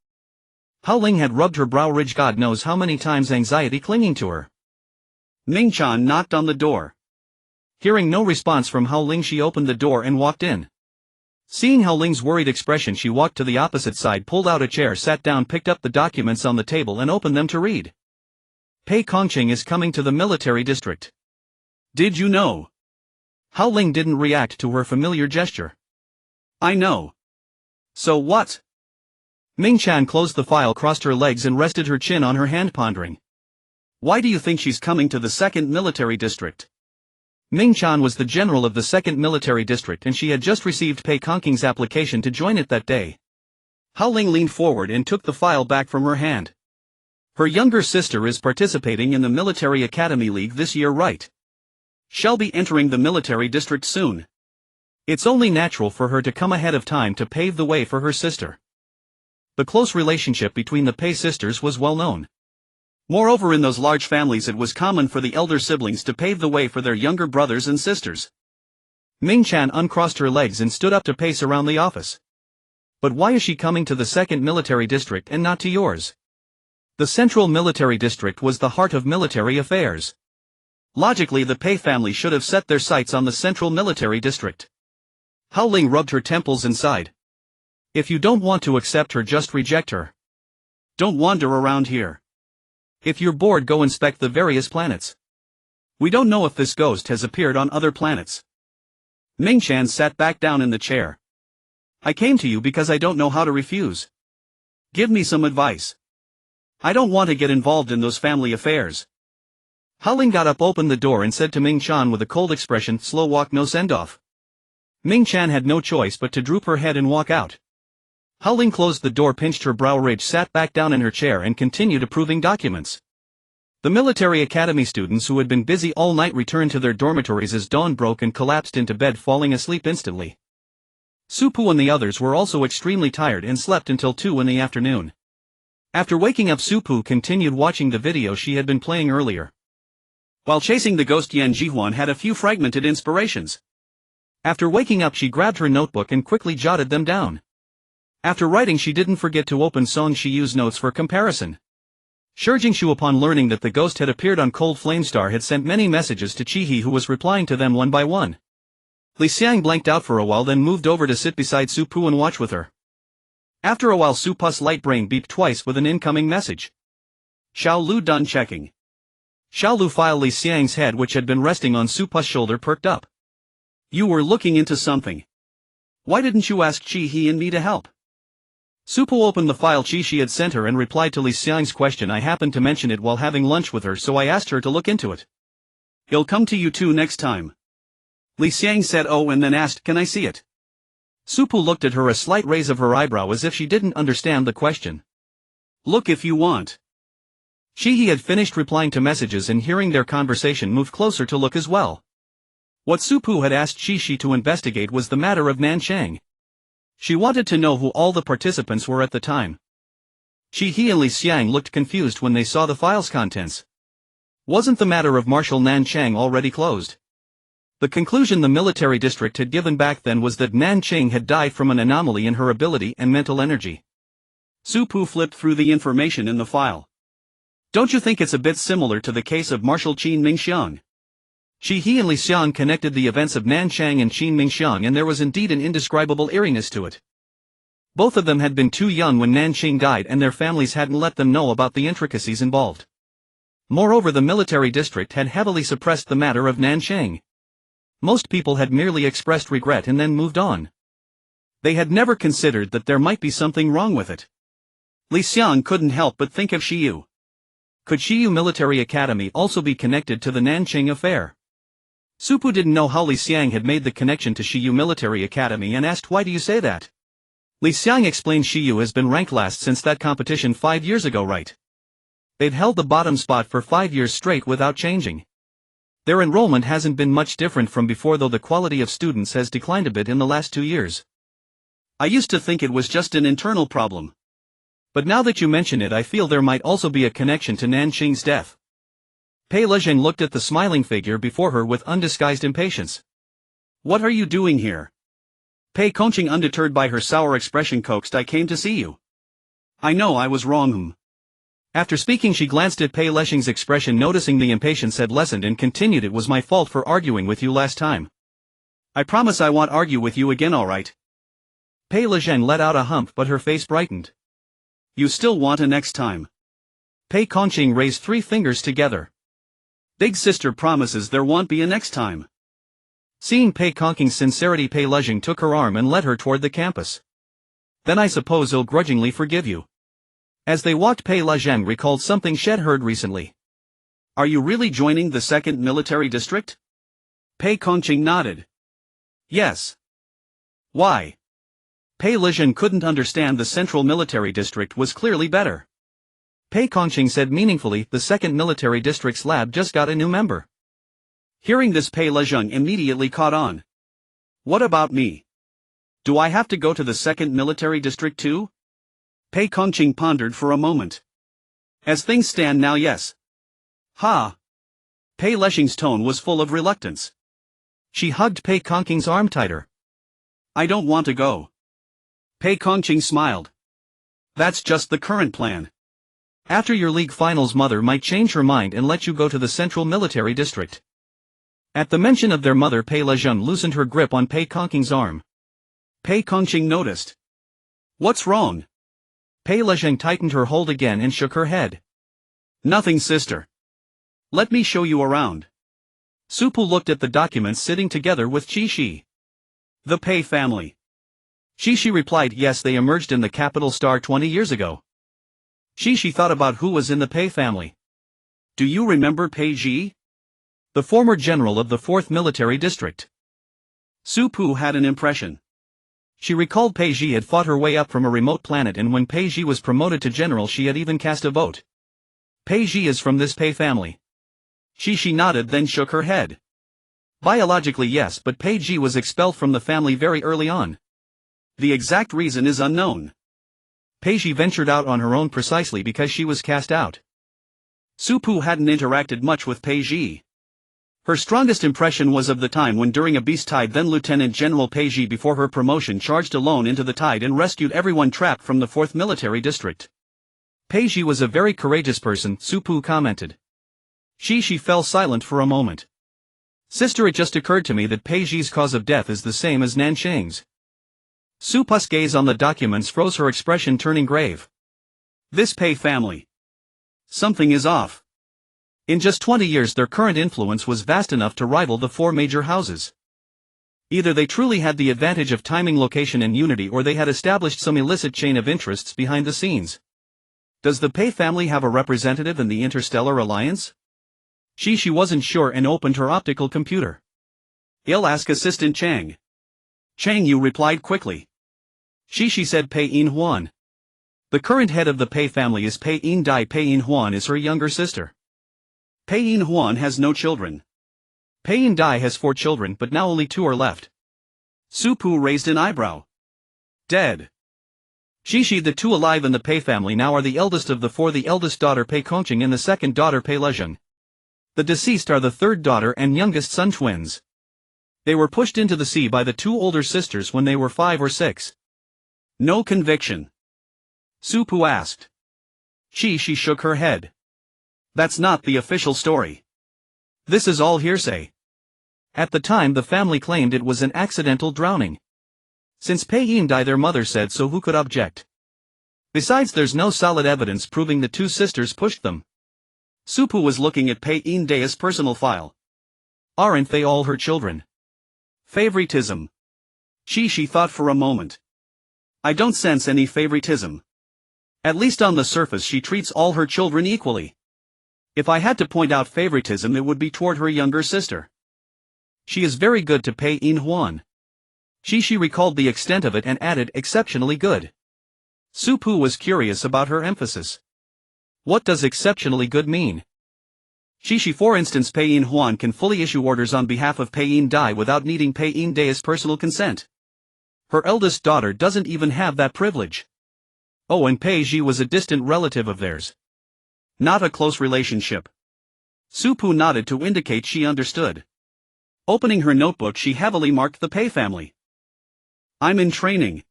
Hao Ling had rubbed her brow ridge God knows how many times, anxiety clinging to her. Ming Chan knocked on the door. Hearing no response from Hao Ling, she opened the door and walked in. Seeing Hao Ling's worried expression, she walked to the opposite side, pulled out a chair, sat down, picked up the documents on the table and opened them to read. Pei Kongqing is coming to the military district. Did you know? Hao Ling didn't react to her familiar gesture. I know. So what? Ming Chan closed the file, crossed her legs and rested her chin on her hand, pondering. Why do you think she's coming to the 2nd military district? Ming Chan was the general of the 2nd military district and she had just received Pei Kongqing's application to join it that day. Hao Ling leaned forward and took the file back from her hand. Her younger sister is participating in the Military Academy League this year, right? She'll be entering the military district soon. It's only natural for her to come ahead of time to pave the way for her sister. The close relationship between the Pei sisters was well known. Moreover, in those large families it was common for the elder siblings to pave the way for their younger brothers and sisters. Ming Chan uncrossed her legs and stood up to pace around the office. But why is she coming to the 2nd military district and not to yours? The Central Military District was the heart of military affairs. Logically, the Pei family should have set their sights on the Central Military District. Hao Ling rubbed her temples and sighed. If you don't want to accept her, just reject her. Don't wander around here. If you're bored, go inspect the various planets. We don't know if this ghost has appeared on other planets. Ming Chan sat back down in the chair. I came to you because I don't know how to refuse. Give me some advice. I don't want to get involved in those family affairs. Hao Ling got up, opened the door and said to Ming Chan with a cold expression, slow walk, no send-off. Ming Chan had no choice but to droop her head and walk out. Howling closed the door, pinched her brow ridge, sat back down in her chair and continued approving documents. The military academy students who had been busy all night returned to their dormitories as dawn broke and collapsed into bed, falling asleep instantly. Supu and the others were also extremely tired and slept until 2 in the afternoon. After waking up, Supu continued watching the video she had been playing earlier. While chasing the ghost, Yan Jihuan had a few fragmented inspirations. After waking up, she grabbed her notebook and quickly jotted them down. After writing, she didn't forget to open Song Shiyu's notes for comparison. Shurjingshu, upon learning that the ghost had appeared on Cold Flamestar, had sent many messages to Chihi, who was replying to them one by one. Li Xiang blanked out for a while, then moved over to sit beside Supu and watch with her. After a while, Supu's light brain beeped twice with an incoming message. Xiao Lu, done checking. Xiao Lu filed. Li Xiang's head, which had been resting on Supu's shoulder, perked up. You were looking into something. Why didn't you ask Chihi and me to help? Supu opened the file Chi had sent her and replied to Li Xiang's question. I happened to mention it while having lunch with her, so I asked her to look into it. It'll come to you too next time. Li Xiang said oh and then asked, can I see it? Supu looked at her, a slight raise of her eyebrow as if she didn't understand the question. Look if you want. Chi had finished replying to messages and, hearing their conversation, moved closer to look as well. What Supu had asked Chi to investigate was the matter of Nanchang. She wanted to know who all the participants were at the time. Chi and Li Xiang looked confused when they saw the file's contents. Wasn't the matter of Marshal Nanchang already closed? The conclusion the military district had given back then was that Nanchang had died from an anomaly in her ability and mental energy. Supu flipped through the information in the file. Don't you think it's a bit similar to the case of Marshal Qin Mingxiang? Chi and Li Xiang connected the events of Nanchang and Qin Mingxiang, and there was indeed an indescribable eeriness to it. Both of them had been too young when Nanchang died, and their families hadn't let them know about the intricacies involved. Moreover, the military district had heavily suppressed the matter of Nanchang. Most people had merely expressed regret and then moved on. They had never considered that there might be something wrong with it. Li Xiang couldn't help but think of Shiyu. Could Shiyu Military Academy also be connected to the Nanchang affair? Supu didn't know how Li Xiang had made the connection to Shiyu Military Academy and asked, why do you say that? Li Xiang explained Shiyu has been ranked last since that competition 5 years ago, right? They've held the bottom spot for 5 years straight without changing. Their enrollment hasn't been much different from before, though the quality of students has declined a bit in the last 2 years. I used to think it was just an internal problem. But now that you mention it, I feel there might also be a connection to Nanchang's death. Pei Lezheng looked at the smiling figure before her with undisguised impatience. What are you doing here? Pei Kongqing, undeterred by her sour expression, coaxed, I came to see you. I know I was wrong. After speaking, she glanced at Pei Lezheng's expression, noticing the impatience had lessened, and continued, it was my fault for arguing with you last time. I promise I won't argue with you again, alright? Pei Lezheng let out a hump, but her face brightened. You still want a next time? Pei Kongqing raised 3 fingers together. Big sister promises there won't be a next time. Seeing Pei Kongqing's sincerity, Pei Lezheng took her arm and led her toward the campus. Then I suppose I'll grudgingly forgive you. As they walked, Pei Lezheng recalled something she'd heard recently. Are you really joining the 2nd Military District? Pei Kongqing nodded. Yes. Why? Pei Lezheng couldn't understand. The Central Military District was clearly better. Pei Kongqing said meaningfully, the 2nd Military District's lab just got a new member. Hearing this, Pei Lezheng immediately caught on. What about me? Do I have to go to the 2nd Military District too? Pei Kongqing pondered for a moment. As things stand now, yes. Ha! Pei Lezheng's tone was full of reluctance. She hugged Pei Kongqing's arm tighter. I don't want to go. Pei Kongqing smiled. That's just the current plan. After your league finals, mother might change her mind and let you go to the Central Military District. At the mention of their mother, Pei Lezheng loosened her grip on Pei Kongqing's arm. Pei Kongqing noticed. What's wrong? Pei Lezheng tightened her hold again and shook her head. Nothing, sister. Let me show you around. Supu looked at the documents sitting together with Chi. The Pei family. Chi replied, yes, they emerged in the capital star 20 years ago. Chi thought about who was in the Pei family. Do you remember Pei Ji? The former general of the 4th Military District. Su Pu had an impression. She recalled Pei Ji had fought her way up from a remote planet, and when Pei Ji was promoted to general she had even cast a vote. Pei Ji is from this Pei family. She nodded, then shook her head. Biologically yes, but Pei Ji was expelled from the family very early on. The exact reason is unknown. Pei Ji ventured out on her own precisely because she was cast out. Su Pu hadn't interacted much with Pei Ji. Her strongest impression was of the time when during a beast tide then Lieutenant General Pei Ji before her promotion charged alone into the tide and rescued everyone trapped from the 4th Military District. Pei Ji was a very courageous person, Su Pu commented. She fell silent for a moment. Sister, it just occurred to me that Pei Ji's cause of death is the same as Nansheng's. Su Pu's gaze on the documents froze, her expression turning grave. This Pei family. Something is off. In just 20 years their current influence was vast enough to rival the 4 major houses. Either they truly had the advantage of timing, location and unity, or they had established some illicit chain of interests behind the scenes. Does the Pei family have a representative in the Interstellar Alliance? She wasn't sure and opened her optical computer. I'll ask Assistant Chang. Chang Yu replied quickly. She said Pei In Huan. The current head of the Pei family is Pei In Dai. Pei In Huan is her younger sister. Pei In Huan has no children. Pei In Dai has 4 children, but now only 2 are left. Su Pu raised an eyebrow. Dead. The 2 alive in the Pei family now are the eldest of the 4, the eldest daughter Pei Kongqing and the second daughter Pei Lezheng. The deceased are the 3rd daughter and youngest son twins. They were pushed into the sea by the 2 older sisters when they were 5 or 6. No conviction? Su Pu asked. She shook her head. That's not the official story. This is all hearsay. At the time the family claimed it was an accidental drowning. Since Pei In Dai their mother said so, who could object? Besides, there's no solid evidence proving the 2 sisters pushed them. Su Pu was looking at Pei In Dai's personal file. Aren't they all her children? Favoritism. She thought for a moment. I don't sense any favoritism. At least on the surface she treats all her children equally. If I had to point out favoritism, it would be toward her younger sister. She is very good to Pei In Huan. She recalled the extent of it and added, exceptionally good. Su Pu was curious about her emphasis. What does exceptionally good mean? For instance, Pei In Huan can fully issue orders on behalf of Pei In Dai without needing Pei In Dai's personal consent. Her eldest daughter doesn't even have that privilege. Oh, and Pei Ji was a distant relative of theirs. Not a close relationship. Su Pu nodded to indicate she understood. Opening her notebook, she heavily marked the Pei family. I'm in training.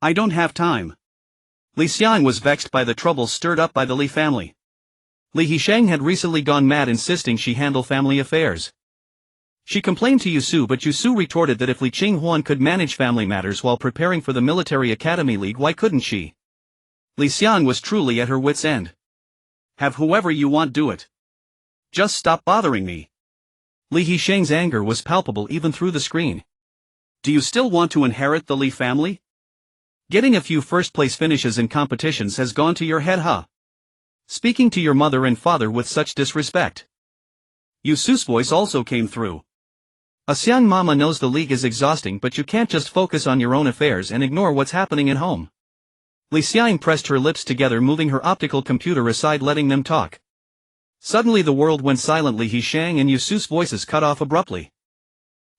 I don't have time. Li Xiang was vexed by the trouble stirred up by the Li family. Li Hisheng had recently gone mad, insisting she handle family affairs. She complained to Yusu, but Yusu retorted that if Li Qinghuan could manage family matters while preparing for the military academy league, why couldn't she? Li Xiang was truly at her wit's end. Have whoever you want do it. Just stop bothering me. Li Hisheng's anger was palpable even through the screen. Do you still want to inherit the Li family? Getting a few first-place finishes in competitions has gone to your head, huh? Speaking to your mother and father with such disrespect. Yusu's voice also came through. Xiang Mama knows the league is exhausting, but you can't just focus on your own affairs and ignore what's happening at home. Li Xiang pressed her lips together, moving her optical computer aside, letting them talk. Suddenly the world went silent. Li Hisheng and Yusu's voices cut off abruptly.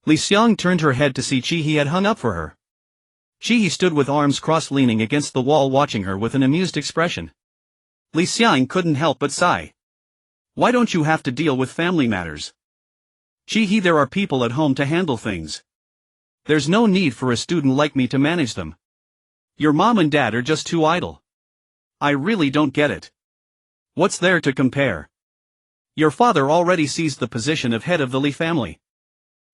Li Xiang turned her head to see Qi He had hung up for her. Qi He stood with arms crossed, leaning against the wall, watching her with an amused expression. Li Xiang couldn't help but sigh. Why don't you have to deal with family matters? Qi He, there are people at home to handle things. There's no need for a student like me to manage them. Your mom and dad are just too idle. I really don't get it. What's there to compare? Your father already seized the position of head of the Li family.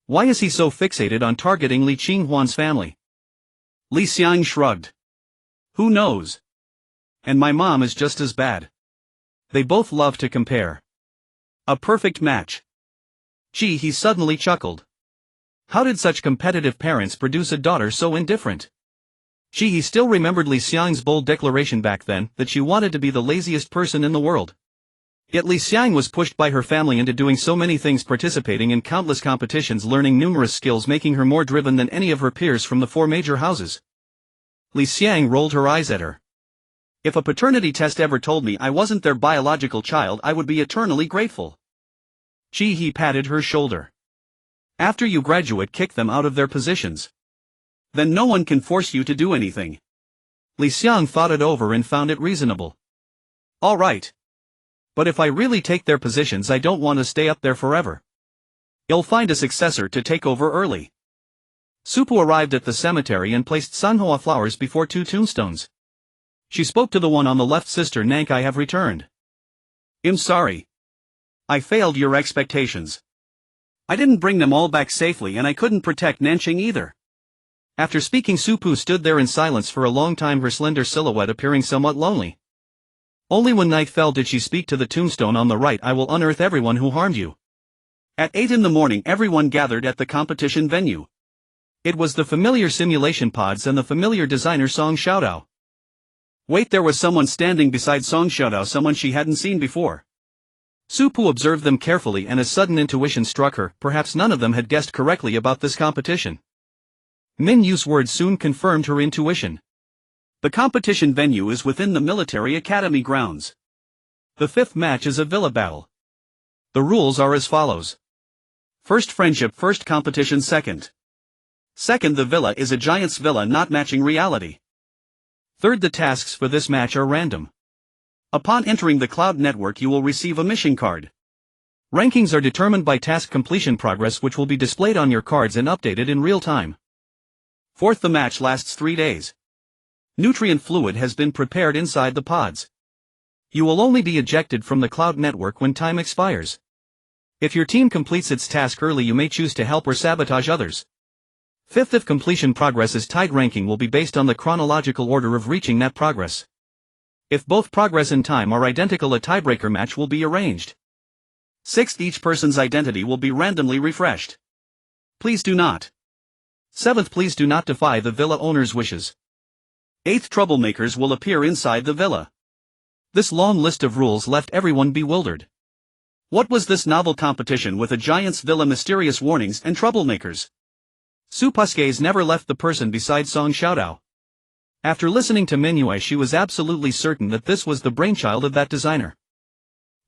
Why is he so fixated on targeting Li Qinghuan's family? Li Xiang shrugged. Who knows? And my mom is just as bad. They both love to compare. A perfect match. Qi He suddenly chuckled. How did such competitive parents produce a daughter so indifferent? Qi He still remembered Li Xiang's bold declaration back then, that she wanted to be the laziest person in the world. Yet Li Xiang was pushed by her family into doing so many things, participating in countless competitions, learning numerous skills, making her more driven than any of her peers from the 4 major houses. Li Xiang rolled her eyes at her. If a paternity test ever told me I wasn't their biological child, I would be eternally grateful. Chi He patted her shoulder. After you graduate, kick them out of their positions. Then no one can force you to do anything. Li Xiang thought it over and found it reasonable. All right. But if I really take their positions, I don't want to stay up there forever. You'll find a successor to take over early. Supu arrived at the cemetery and placed Sanhua flowers before 2 tombstones. She spoke to the one on the left. Sister Nank, I have returned. I'm sorry. I failed your expectations. I didn't bring them all back safely, and I couldn't protect Nanqing either. After speaking, Supu stood there in silence for a long time, her slender silhouette appearing somewhat lonely. Only when night fell did she speak to the tombstone on the right. I will unearth everyone who harmed you. At 8 in the morning, everyone gathered at the competition venue. It was the familiar simulation pods and the familiar designer Song Xiaodao. Wait, there was someone standing beside Song Xiaodao, someone she hadn't seen before. Supu observed them carefully, and a sudden intuition struck her. Perhaps none of them had guessed correctly about this competition. Min Yu's words soon confirmed her intuition. The competition venue is within the military academy grounds. The 5th match is a villa battle. The rules are as follows. First, friendship. First, competition. Second, the villa is a giant's villa not matching reality. Third, the tasks for this match are random. Upon entering the cloud network, you will receive a mission card. Rankings are determined by task completion progress, which will be displayed on your cards and updated in real time. Fourth, the match lasts 3 days. Nutrient fluid has been prepared inside the pods. You will only be ejected from the cloud network when time expires. If your team completes its task early, you may choose to help or sabotage others. Fifth, if completion progress is tied, ranking will be based on the chronological order of reaching that progress. If both progress and time are identical, a tiebreaker match will be arranged. Sixth, each person's identity will be randomly refreshed. Please do not. Seventh, please do not defy the villa owner's wishes. Eighth, troublemakers will appear inside the villa. This long list of rules left everyone bewildered. What was this novel competition with a giant's villa, mysterious warnings, and troublemakers? Supu's gaze never left the person beside Song Xiaodao. After listening to Mingyue, she was absolutely certain that this was the brainchild of that designer.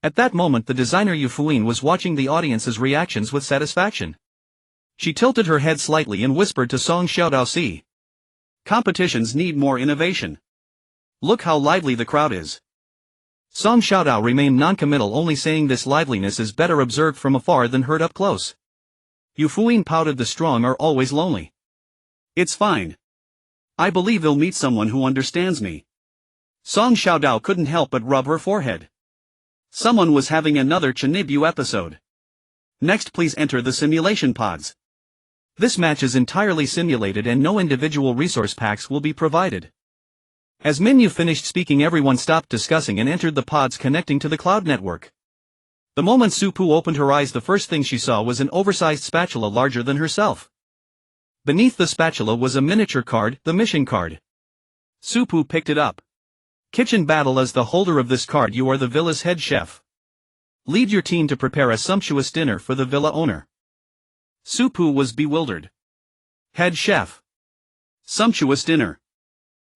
At that moment, the designer Yu Fuyin was watching the audience's reactions with satisfaction. She tilted her head slightly and whispered to Song Xiaodao, "See. Competitions need more innovation. Look how lively the crowd is." Song Xiaodao remained non-committal, only saying this liveliness is better observed from afar than heard up close. Yu Fuyin pouted. The strong are always lonely. It's fine. I believe they'll meet someone who understands me. Song Xiaodao couldn't help but rub her forehead. Someone was having another Chinibu episode. Next, please enter the simulation pods. This match is entirely simulated and no individual resource packs will be provided. As Minyu finished speaking, everyone stopped discussing and entered the pods connecting to the cloud network. The moment Supu opened her eyes, the first thing she saw was an oversized spatula larger than herself. Beneath the spatula was a miniature card, the mission card. Supu picked it up. Kitchen battle. As the holder of this card, you are the villa's head chef. Lead your team to prepare a sumptuous dinner for the villa owner. Supu was bewildered. Head chef. Sumptuous dinner.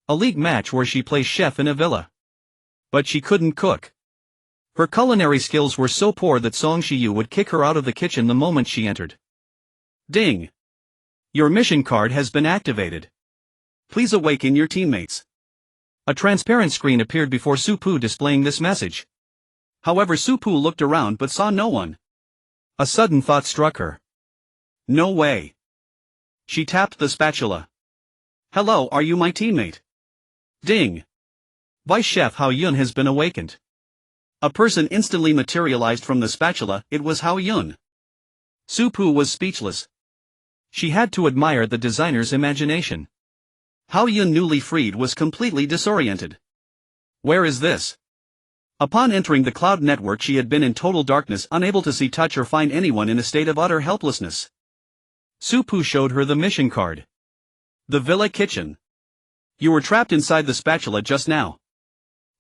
A league match where she plays chef in a villa. But she couldn't cook. Her culinary skills were so poor that Song Shiyu would kick her out of the kitchen the moment she entered. Ding! Your mission card has been activated. Please awaken your teammates. A transparent screen appeared before Supu displaying this message. However, Supu looked around but saw no one. A sudden thought struck her. No way. She tapped the spatula. Hello, are you my teammate? Ding. Vice Chef Hao Yun has been awakened. A person instantly materialized from the spatula. It was Hao Yun. Supu was speechless. She had to admire the designer's imagination. Hao Yun, newly freed, was completely disoriented. Where is this? Upon entering the cloud network, she had been in total darkness, unable to see, touch, or find anyone, in a state of utter helplessness. Supu showed her the mission card. The villa kitchen. You were trapped inside the spatula just now.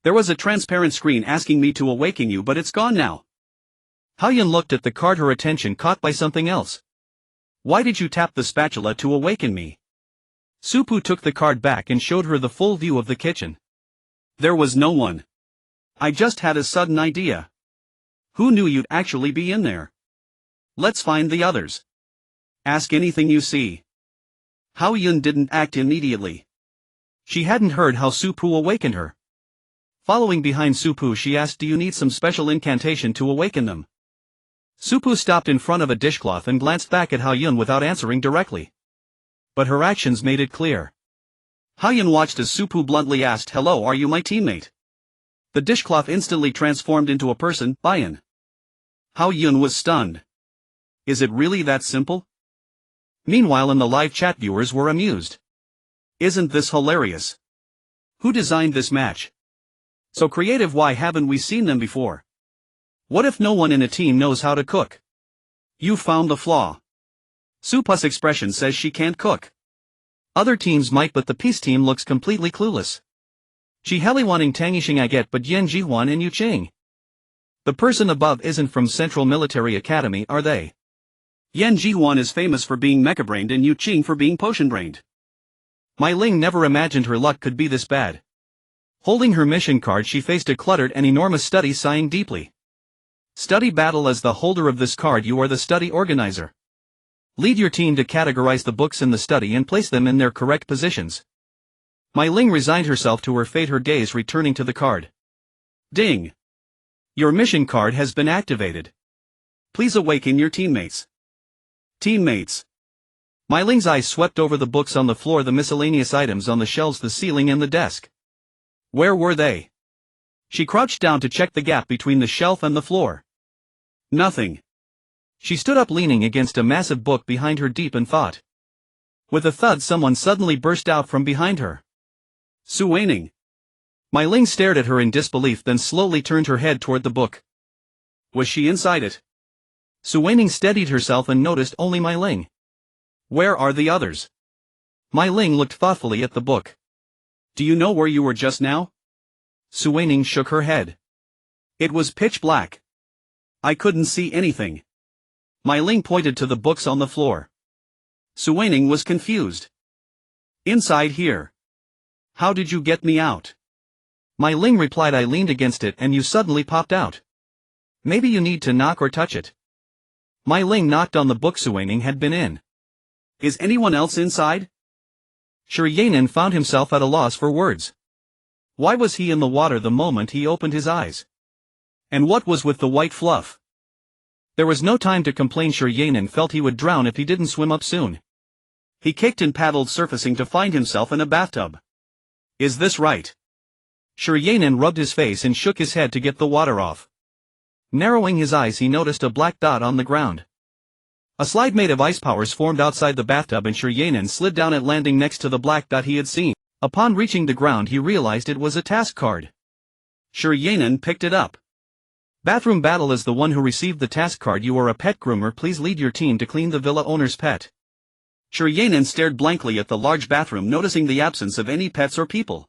There was a transparent screen asking me to awaken you, but it's gone now. Haoyun looked at the card, her attention caught by something else. Why did you tap the spatula to awaken me? Supu took the card back and showed her the full view of the kitchen. There was no one. I just had a sudden idea. Who knew you'd actually be in there? Let's find the others. Ask anything you see. Haoyun didn't act immediately. She hadn't heard how Supu awakened her. Following behind Supu, she asked, do you need some special incantation to awaken them? Supu stopped in front of a dishcloth and glanced back at Haoyun without answering directly. But her actions made it clear. Haoyun watched as Supu bluntly asked, hello, are you my teammate? The dishcloth instantly transformed into a person, Bayan. Haoyun was stunned. Is it really that simple? Meanwhile, in the live chat, viewers were amused. Isn't this hilarious? Who designed this match? So creative, why haven't we seen them before? What if no one in a team knows how to cook? You found the flaw. Supu's expression says she can't cook. Other teams might, but the peace team looks completely clueless. Ji Heliwaning Tangishing I get, but Yen Jihuan and Yu Qing. The person above isn't from Central Military Academy, are they? Yen Jihuan is famous for being mecha-brained and Yu Qing for being potion-brained. Mai Ling never imagined her luck could be this bad. Holding her mission card, she faced a cluttered and enormous study, sighing deeply. Study battle. As the holder of this card, you are the study organizer. Lead your team to categorize the books in the study and place them in their correct positions. Mai Ling resigned herself to her fate, her gaze returning to the card. Ding! Your mission card has been activated. Please awaken your teammates. Teammates. Mai Ling's eyes swept over the books on the floor, the miscellaneous items on the shelves, the ceiling and the desk. Where were they? She crouched down to check the gap between the shelf and the floor. Nothing. She stood up, leaning against a massive book behind her, deep in thought. With a thud, someone suddenly burst out from behind her. Su Weining. Mai Ling stared at her in disbelief, then slowly turned her head toward the book. Was she inside it? Su Weining steadied herself and noticed only Mai Ling. Where are the others? Mai Ling looked thoughtfully at the book. Do you know where you were just now? Su Weining shook her head. It was pitch black. I couldn't see anything. Mai Ling pointed to the books on the floor. Su Weining was confused. Inside here. How did you get me out? Mai Ling replied, I leaned against it and you suddenly popped out. Maybe you need to knock or touch it. Mai Ling knocked on the book Su Weining had been in. Is anyone else inside? Shi Yanan found himself at a loss for words. Why was he in the water the moment he opened his eyes? And what was with the white fluff? There was no time to complain. Shi Yanan felt he would drown if he didn't swim up soon. He kicked and paddled, surfacing to find himself in a bathtub. Is this right? Shi Yanan rubbed his face and shook his head to get the water off. Narrowing his eyes, he noticed a black dot on the ground. A slide made of ice powers formed outside the bathtub and Shi Yanan slid down it, landing next to the black dot he had seen. Upon reaching the ground, he realized it was a task card. Shi Yanan picked it up. Bathroom battle. As the one who received the task card, you are a pet groomer. Please lead your team to clean the villa owner's pet. Shi Yanan stared blankly at the large bathroom, noticing the absence of any pets or people.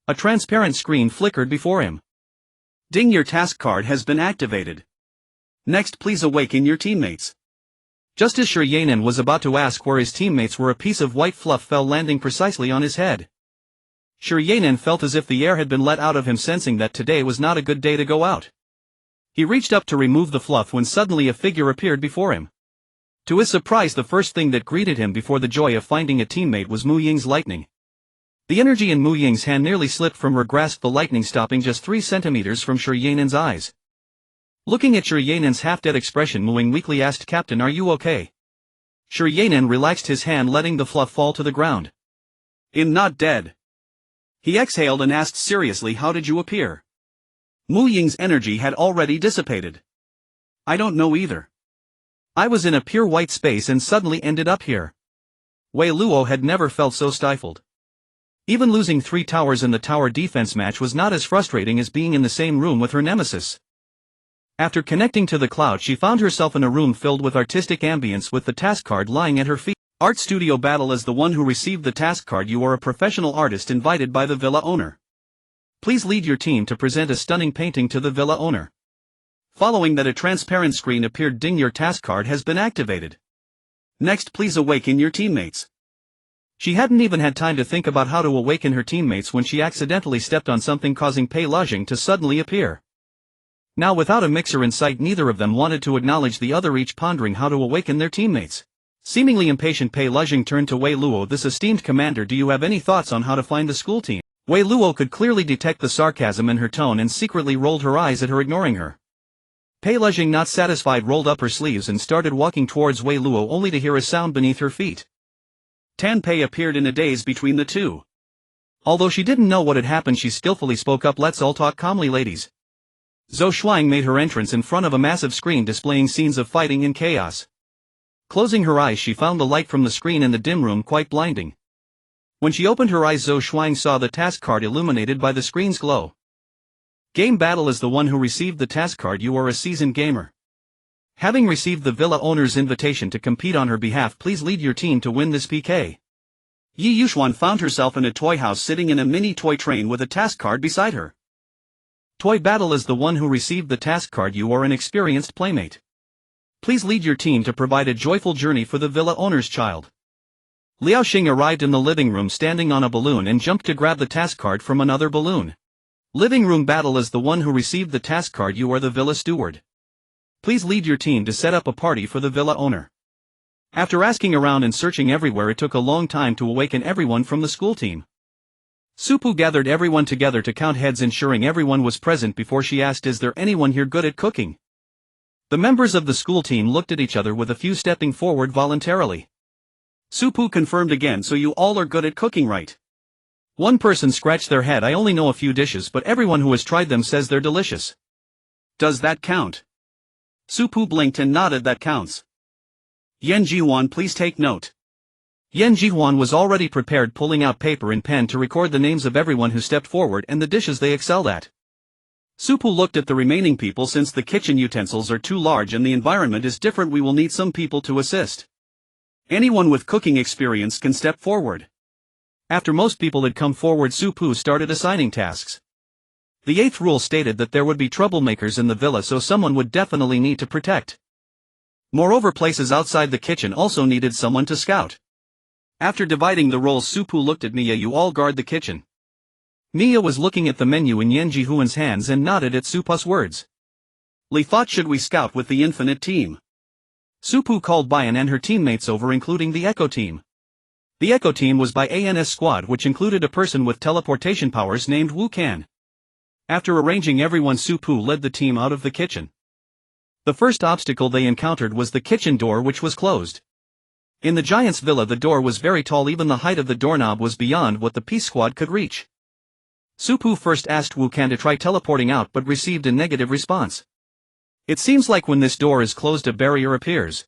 A transparent screen flickered before him. Ding, your task card has been activated. Next, please awaken your teammates. Just as Shi Yanan was about to ask where his teammates were, a piece of white fluff fell, landing precisely on his head. Shi Yanan felt as if the air had been let out of him, sensing that today was not a good day to go out. He reached up to remove the fluff when suddenly a figure appeared before him. To his surprise, the first thing that greeted him before the joy of finding a teammate was Mu Ying's lightning. The energy in Mu Ying's hand nearly slipped from her grasp, the lightning stopping just 3 centimeters from Shi Yanan's eyes. Looking at Shi Yanan's half-dead expression, Mu Ying weakly asked, Captain, are you okay? Shi Yanan relaxed his hand, letting the fluff fall to the ground. I'm not dead. He exhaled and asked seriously, how did you appear? Mu Ying's energy had already dissipated. I don't know either. I was in a pure white space and suddenly ended up here. Wei Luo had never felt so stifled. Even losing 3 towers in the tower defense match was not as frustrating as being in the same room with her nemesis. After connecting to the cloud, she found herself in a room filled with artistic ambience, with the task card lying at her feet. Art studio battle. As the one who received the task card, you are a professional artist invited by the villa owner. Please lead your team to present a stunning painting to the villa owner. Following that, a transparent screen appeared. Ding, your task card has been activated. Next, please awaken your teammates. She hadn't even had time to think about how to awaken her teammates when she accidentally stepped on something, causing Pei Lajing to suddenly appear. Now, without a mixer in sight, neither of them wanted to acknowledge the other, each pondering how to awaken their teammates. Seemingly impatient, Pei Lajing turned to Wei Luo. This esteemed commander, do you have any thoughts on how to find the school team? Wei Luo could clearly detect the sarcasm in her tone and secretly rolled her eyes at her, ignoring her. Pei Lajing, not satisfied, rolled up her sleeves and started walking towards Wei Luo, only to hear a sound beneath her feet. Tan Pei appeared in a daze between the two. Although she didn't know what had happened, she skillfully spoke up. Let's all talk calmly, ladies. Zhou Shuang made her entrance in front of a massive screen displaying scenes of fighting and chaos. Closing her eyes, she found the light from the screen in the dim room quite blinding. When she opened her eyes, Zhou Shuang saw the task card illuminated by the screen's glow. Game battle is the one who received the task card. You are a seasoned gamer. Having received the villa owner's invitation to compete on her behalf, please lead your team to win this PK. Yi Yuxuan found herself in a toy house, sitting in a mini toy train with a task card beside her. Toy battle is the one who received the task card. You are an experienced playmate. Please lead your team to provide a joyful journey for the villa owner's child. Liao Xing arrived in the living room standing on a balloon and jumped to grab the task card from another balloon. Living room battle is the one who received the task card. You are the villa steward. Please lead your team to set up a party for the villa owner. After asking around and searching everywhere, it took a long time to awaken everyone from the school team. Supu gathered everyone together to count heads, ensuring everyone was present before she asked, is there anyone here good at cooking? The members of the school team looked at each other with a few stepping forward voluntarily. Supu confirmed again, so you all are good at cooking, right? One person scratched their head. I only know a few dishes, but everyone who has tried them says they're delicious. Does that count? Supu blinked and nodded. That counts. Yan Jihuan, please take note. Yan Jihuan was already prepared, pulling out paper and pen to record the names of everyone who stepped forward and the dishes they excelled at. Supu looked at the remaining people. Since the kitchen utensils are too large and the environment is different, we will need some people to assist. Anyone with cooking experience can step forward. After most people had come forward, Supu started assigning tasks. The 8th rule stated that there would be troublemakers in the villa, so someone would definitely need to protect. Moreover, places outside the kitchen also needed someone to scout. After dividing the roles, Supu looked at Mia. You all guard the kitchen. Mia was looking at the menu in Yan Jihuan's hands and nodded at Supu's words. Li thought, should we scout with the infinite team? Supu called Bayan and her teammates over, including the Echo team. The Echo team was by ANS squad, which included a person with teleportation powers named Wu Kan. After arranging everyone, Supu led the team out of the kitchen. The first obstacle they encountered was the kitchen door, which was closed. In the giant's villa, the door was very tall, even the height of the doorknob was beyond what the Peace Squad could reach. Supu first asked Wu Kan to try teleporting out but received a negative response. It seems like when this door is closed, a barrier appears.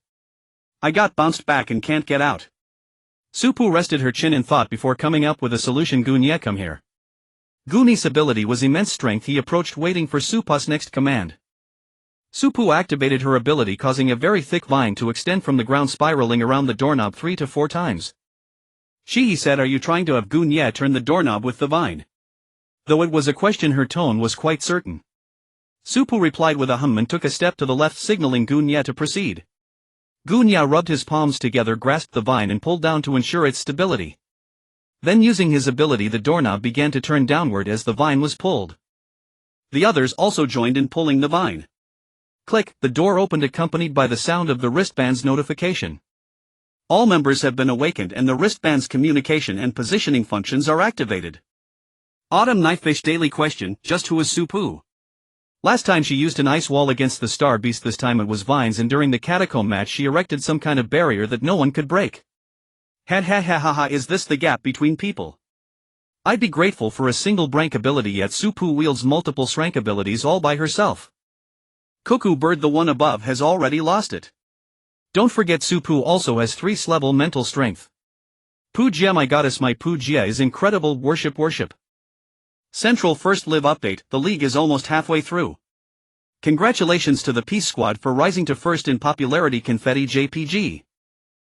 I got bounced back and can't get out. Supu rested her chin in thought before coming up with a solution. Gunye, come here. Guni's ability was immense strength. He approached, waiting for Supu's next command. Supu activated her ability, causing a very thick vine to extend from the ground, spiraling around the doorknob 3 to 4 times. He said, are you trying to have Gunye turn the doorknob with the vine? Though it was a question, her tone was quite certain. Supu replied with a hum and took a step to the left, signaling Gunye to proceed. Gunye rubbed his palms together, grasped the vine and pulled down to ensure its stability. Then, using his ability, the doorknob began to turn downward as the vine was pulled. The others also joined in pulling the vine. Click, the door opened, accompanied by the sound of the wristband's notification. All members have been awakened and the wristband's communication and positioning functions are activated. Autumn Knifefish daily question, just who is Supu? Last time she used an ice wall against the star beast, this time it was vines, and during the catacomb match she erected some kind of barrier that no one could break. Ha ha ha ha ha, is this the gap between people? I'd be grateful for a single rank ability, yet Supu wields multiple rank abilities all by herself. Cuckoo bird, the one above, has already lost it. Don't forget, Supu also has 3th level mental strength. Pujia, my goddess, my Pujia is incredible. Worship. Central first live update, the league is almost halfway through. Congratulations to the Peace Squad for rising to first in popularity. Confetti JPG.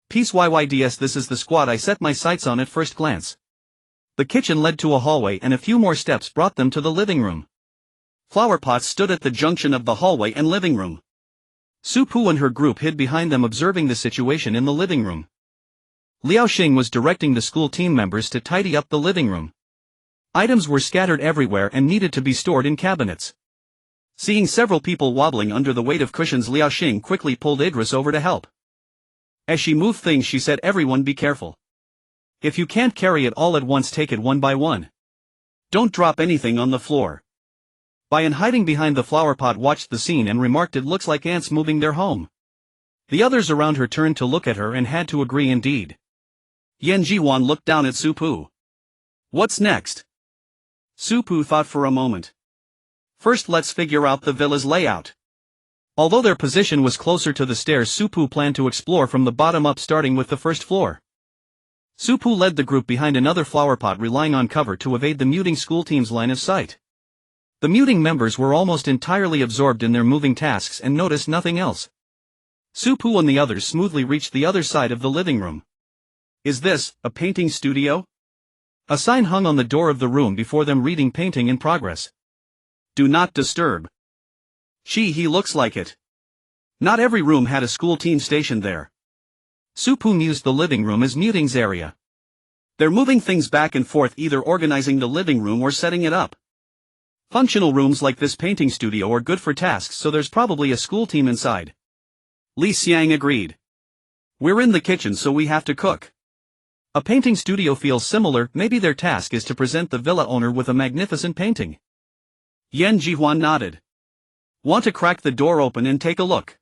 Peace YYDS, this is the squad I set my sights on at first glance. The kitchen led to a hallway and a few more steps brought them to the living room. Flower pots stood at the junction of the hallway and living room. Su Pu and her group hid behind them observing the situation in the living room. Liao Xing was directing the school team members to tidy up the living room. Items were scattered everywhere and needed to be stored in cabinets. Seeing several people wobbling under the weight of cushions, Liao Xing quickly pulled Idris over to help. As she moved things, she said, "Everyone be careful. If you can't carry it all at once, take it one by one. Don't drop anything on the floor." Bayan, hiding behind the flower pot, watched the scene and remarked, "It looks like ants moving their home." The others around her turned to look at her and had to agree indeed. Yan Jiwan looked down at Su Pu. "What's next?" Su Pu thought for a moment. "First, let's figure out the villa's layout." Although their position was closer to the stairs, Su Pu planned to explore from the bottom up, starting with the first floor. Su Pu led the group behind another flower pot, relying on cover to evade the muting school team's line of sight. The muting members were almost entirely absorbed in their moving tasks and noticed nothing else. Su Pu and the others smoothly reached the other side of the living room. "Is this a painting studio?" A sign hung on the door of the room before them, reading "Painting in Progress." "Do not disturb." He looks like it. Not every room had a school team stationed there. Su Pu used the living room as muting's area. "They're moving things back and forth, either organizing the living room or setting it up. Functional rooms like this painting studio are good for tasks, so there's probably a school team inside." Li Xiang agreed. "We're in the kitchen, so we have to cook." A painting studio feels similar. Maybe their task is to present the villa owner with a magnificent painting. Yan Jihuan nodded. "Want to crack the door open and take a look?"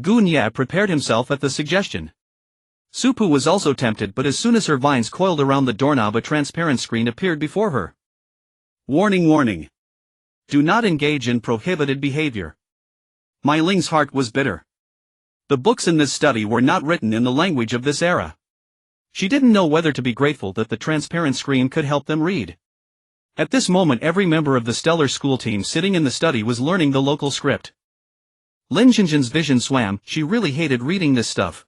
Gu Nye prepared himself at the suggestion. Su Pu was also tempted, but as soon as her vines coiled around the doorknob, a transparent screen appeared before her. "Warning, warning. Do not engage in prohibited behavior." Mai Ling's heart was bitter. The books in this study were not written in the language of this era. She didn't know whether to be grateful that the transparent screen could help them read. At this moment, every member of the stellar school team sitting in the study was learning the local script. Lin Jinjin's vision swam. She really hated reading this stuff.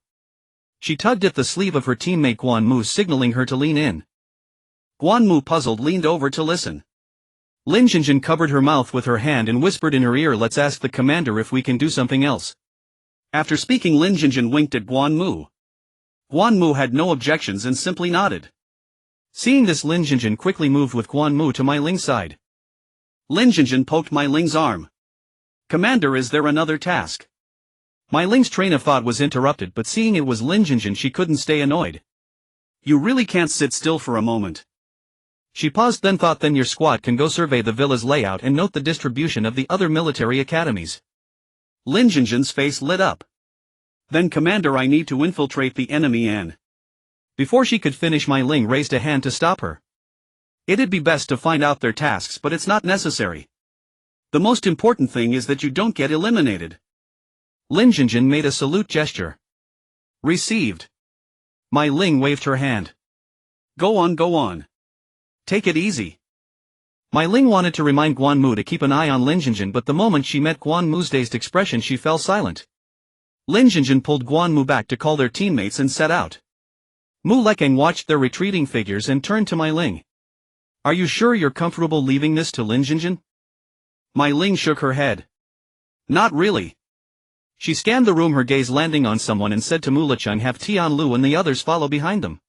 She tugged at the sleeve of her teammate Guan Mu, signaling her to lean in. Guan Mu, puzzled, leaned over to listen. Lin Jinjin covered her mouth with her hand and whispered in her ear, "Let's ask the commander if we can do something else." After speaking, Lin Jinjin winked at Guan Mu. Guan Mu had no objections and simply nodded. Seeing this, Lin Jinjin quickly moved with Guan Mu to Mai Ling's side. Lin Jinjin poked Mai Ling's arm. "Commander, is there another task?" Mai Ling's train of thought was interrupted, but seeing it was Lin Jinjin, she couldn't stay annoyed. "You really can't sit still for a moment." She paused, then thought, "Then your squad can go survey the villa's layout and note the distribution of the other military academies." Lin Jinjin's face lit up. "Then Commander, I need to infiltrate the enemy and—" Before she could finish, Mai Ling raised a hand to stop her. "It'd be best to find out their tasks, but it's not necessary. The most important thing is that you don't get eliminated." Lin Jinjin made a salute gesture. "Received." Mai Ling waved her hand. Go on. Take it easy." Mai Ling wanted to remind Guan Mu to keep an eye on Lin Jinjin, but the moment she met Guan Mu's dazed expression, she fell silent. Lin Jinjin pulled Guan Mu back to call their teammates and set out. Mu Lekang watched their retreating figures and turned to Mai Ling. "Are you sure you're comfortable leaving this to Lin Jinjin?" Mai Ling shook her head. "Not really." She scanned the room, her gaze landing on someone, and said to Mu Lecheng, "Have Tian Lu and the others follow behind them."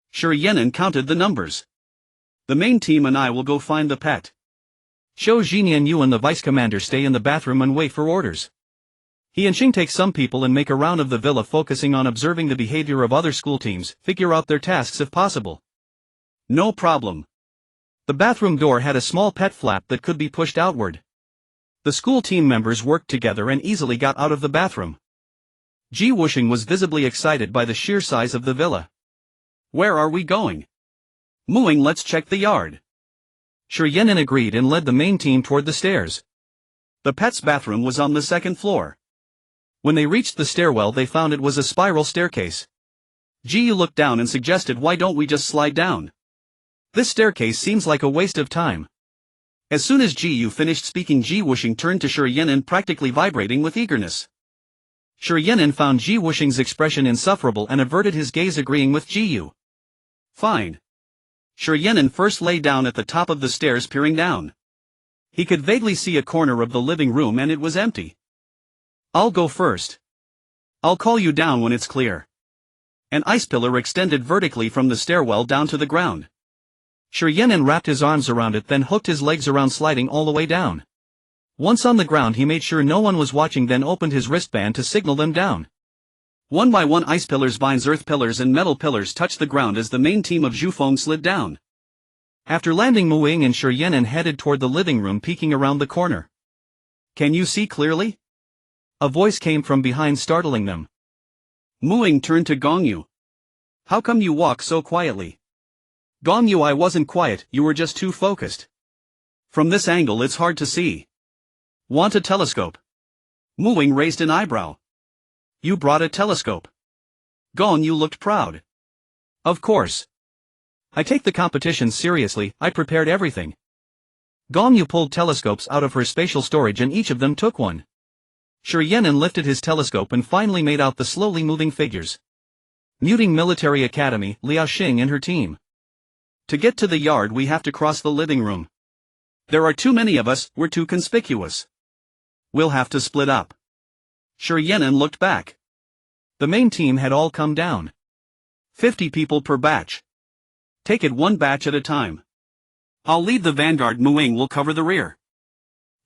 Shi Yan'an counted the numbers. "The main team and I will go find the pet. Shou Xinian, you and the vice commander stay in the bathroom and wait for orders. He and Xing take some people and make a round of the villa, focusing on observing the behavior of other school teams, figure out their tasks if possible." "No problem." The bathroom door had a small pet flap that could be pushed outward. The school team members worked together and easily got out of the bathroom. Ji Wuxing was visibly excited by the sheer size of the villa. "Where are we going?" "Mooing, let's check the yard." Shi Yan'an agreed and led the main team toward the stairs. The pet's bathroom was on the second floor. When they reached the stairwell, they found it was a spiral staircase. Ji Yu looked down and suggested, "Why don't we just slide down? This staircase seems like a waste of time." As soon as Ji Yu finished speaking, Ji Wuxing turned to Shi Yan'an, practically vibrating with eagerness. Shi Yan'an found Ji Wuxing's expression insufferable and averted his gaze, agreeing with Ji Yu. "Fine." Yenin first lay down at the top of the stairs peering down. He could vaguely see a corner of the living room and it was empty. I'll go first. I'll call you down when it's clear. An ice pillar extended vertically from the stairwell down to the ground. Yenin wrapped his arms around it, then hooked his legs around, sliding all the way down. Once on the ground, he made sure no one was watching, then opened his wristband to signal them down. One by one, ice pillars, vines, earth pillars and metal pillars touched the ground as the main team of Zhufeng slid down. After landing, Muing and Yenin headed toward the living room, peeking around the corner. Can you see clearly? A voice came from behind, startling them. Muing turned to Gongyu. How come you walk so quietly? Gongyu, I wasn't quiet, you were just too focused. From this angle it's hard to see. Want a telescope? Muing raised an eyebrow. You brought a telescope? Gongyu looked proud. Of course. I take the competition seriously, I prepared everything. Gongyu pulled telescopes out of her spatial storage and each of them took one. Yenin lifted his telescope and finally made out the slowly moving figures. Muting Military Academy, Liaoxing and her team. To get to the yard we have to cross the living room. There are too many of us, we're too conspicuous. We'll have to split up. Yenin looked back. The main team had all come down. 50 people per batch. Take it one batch at a time. I'll lead the vanguard, Muing will cover the rear.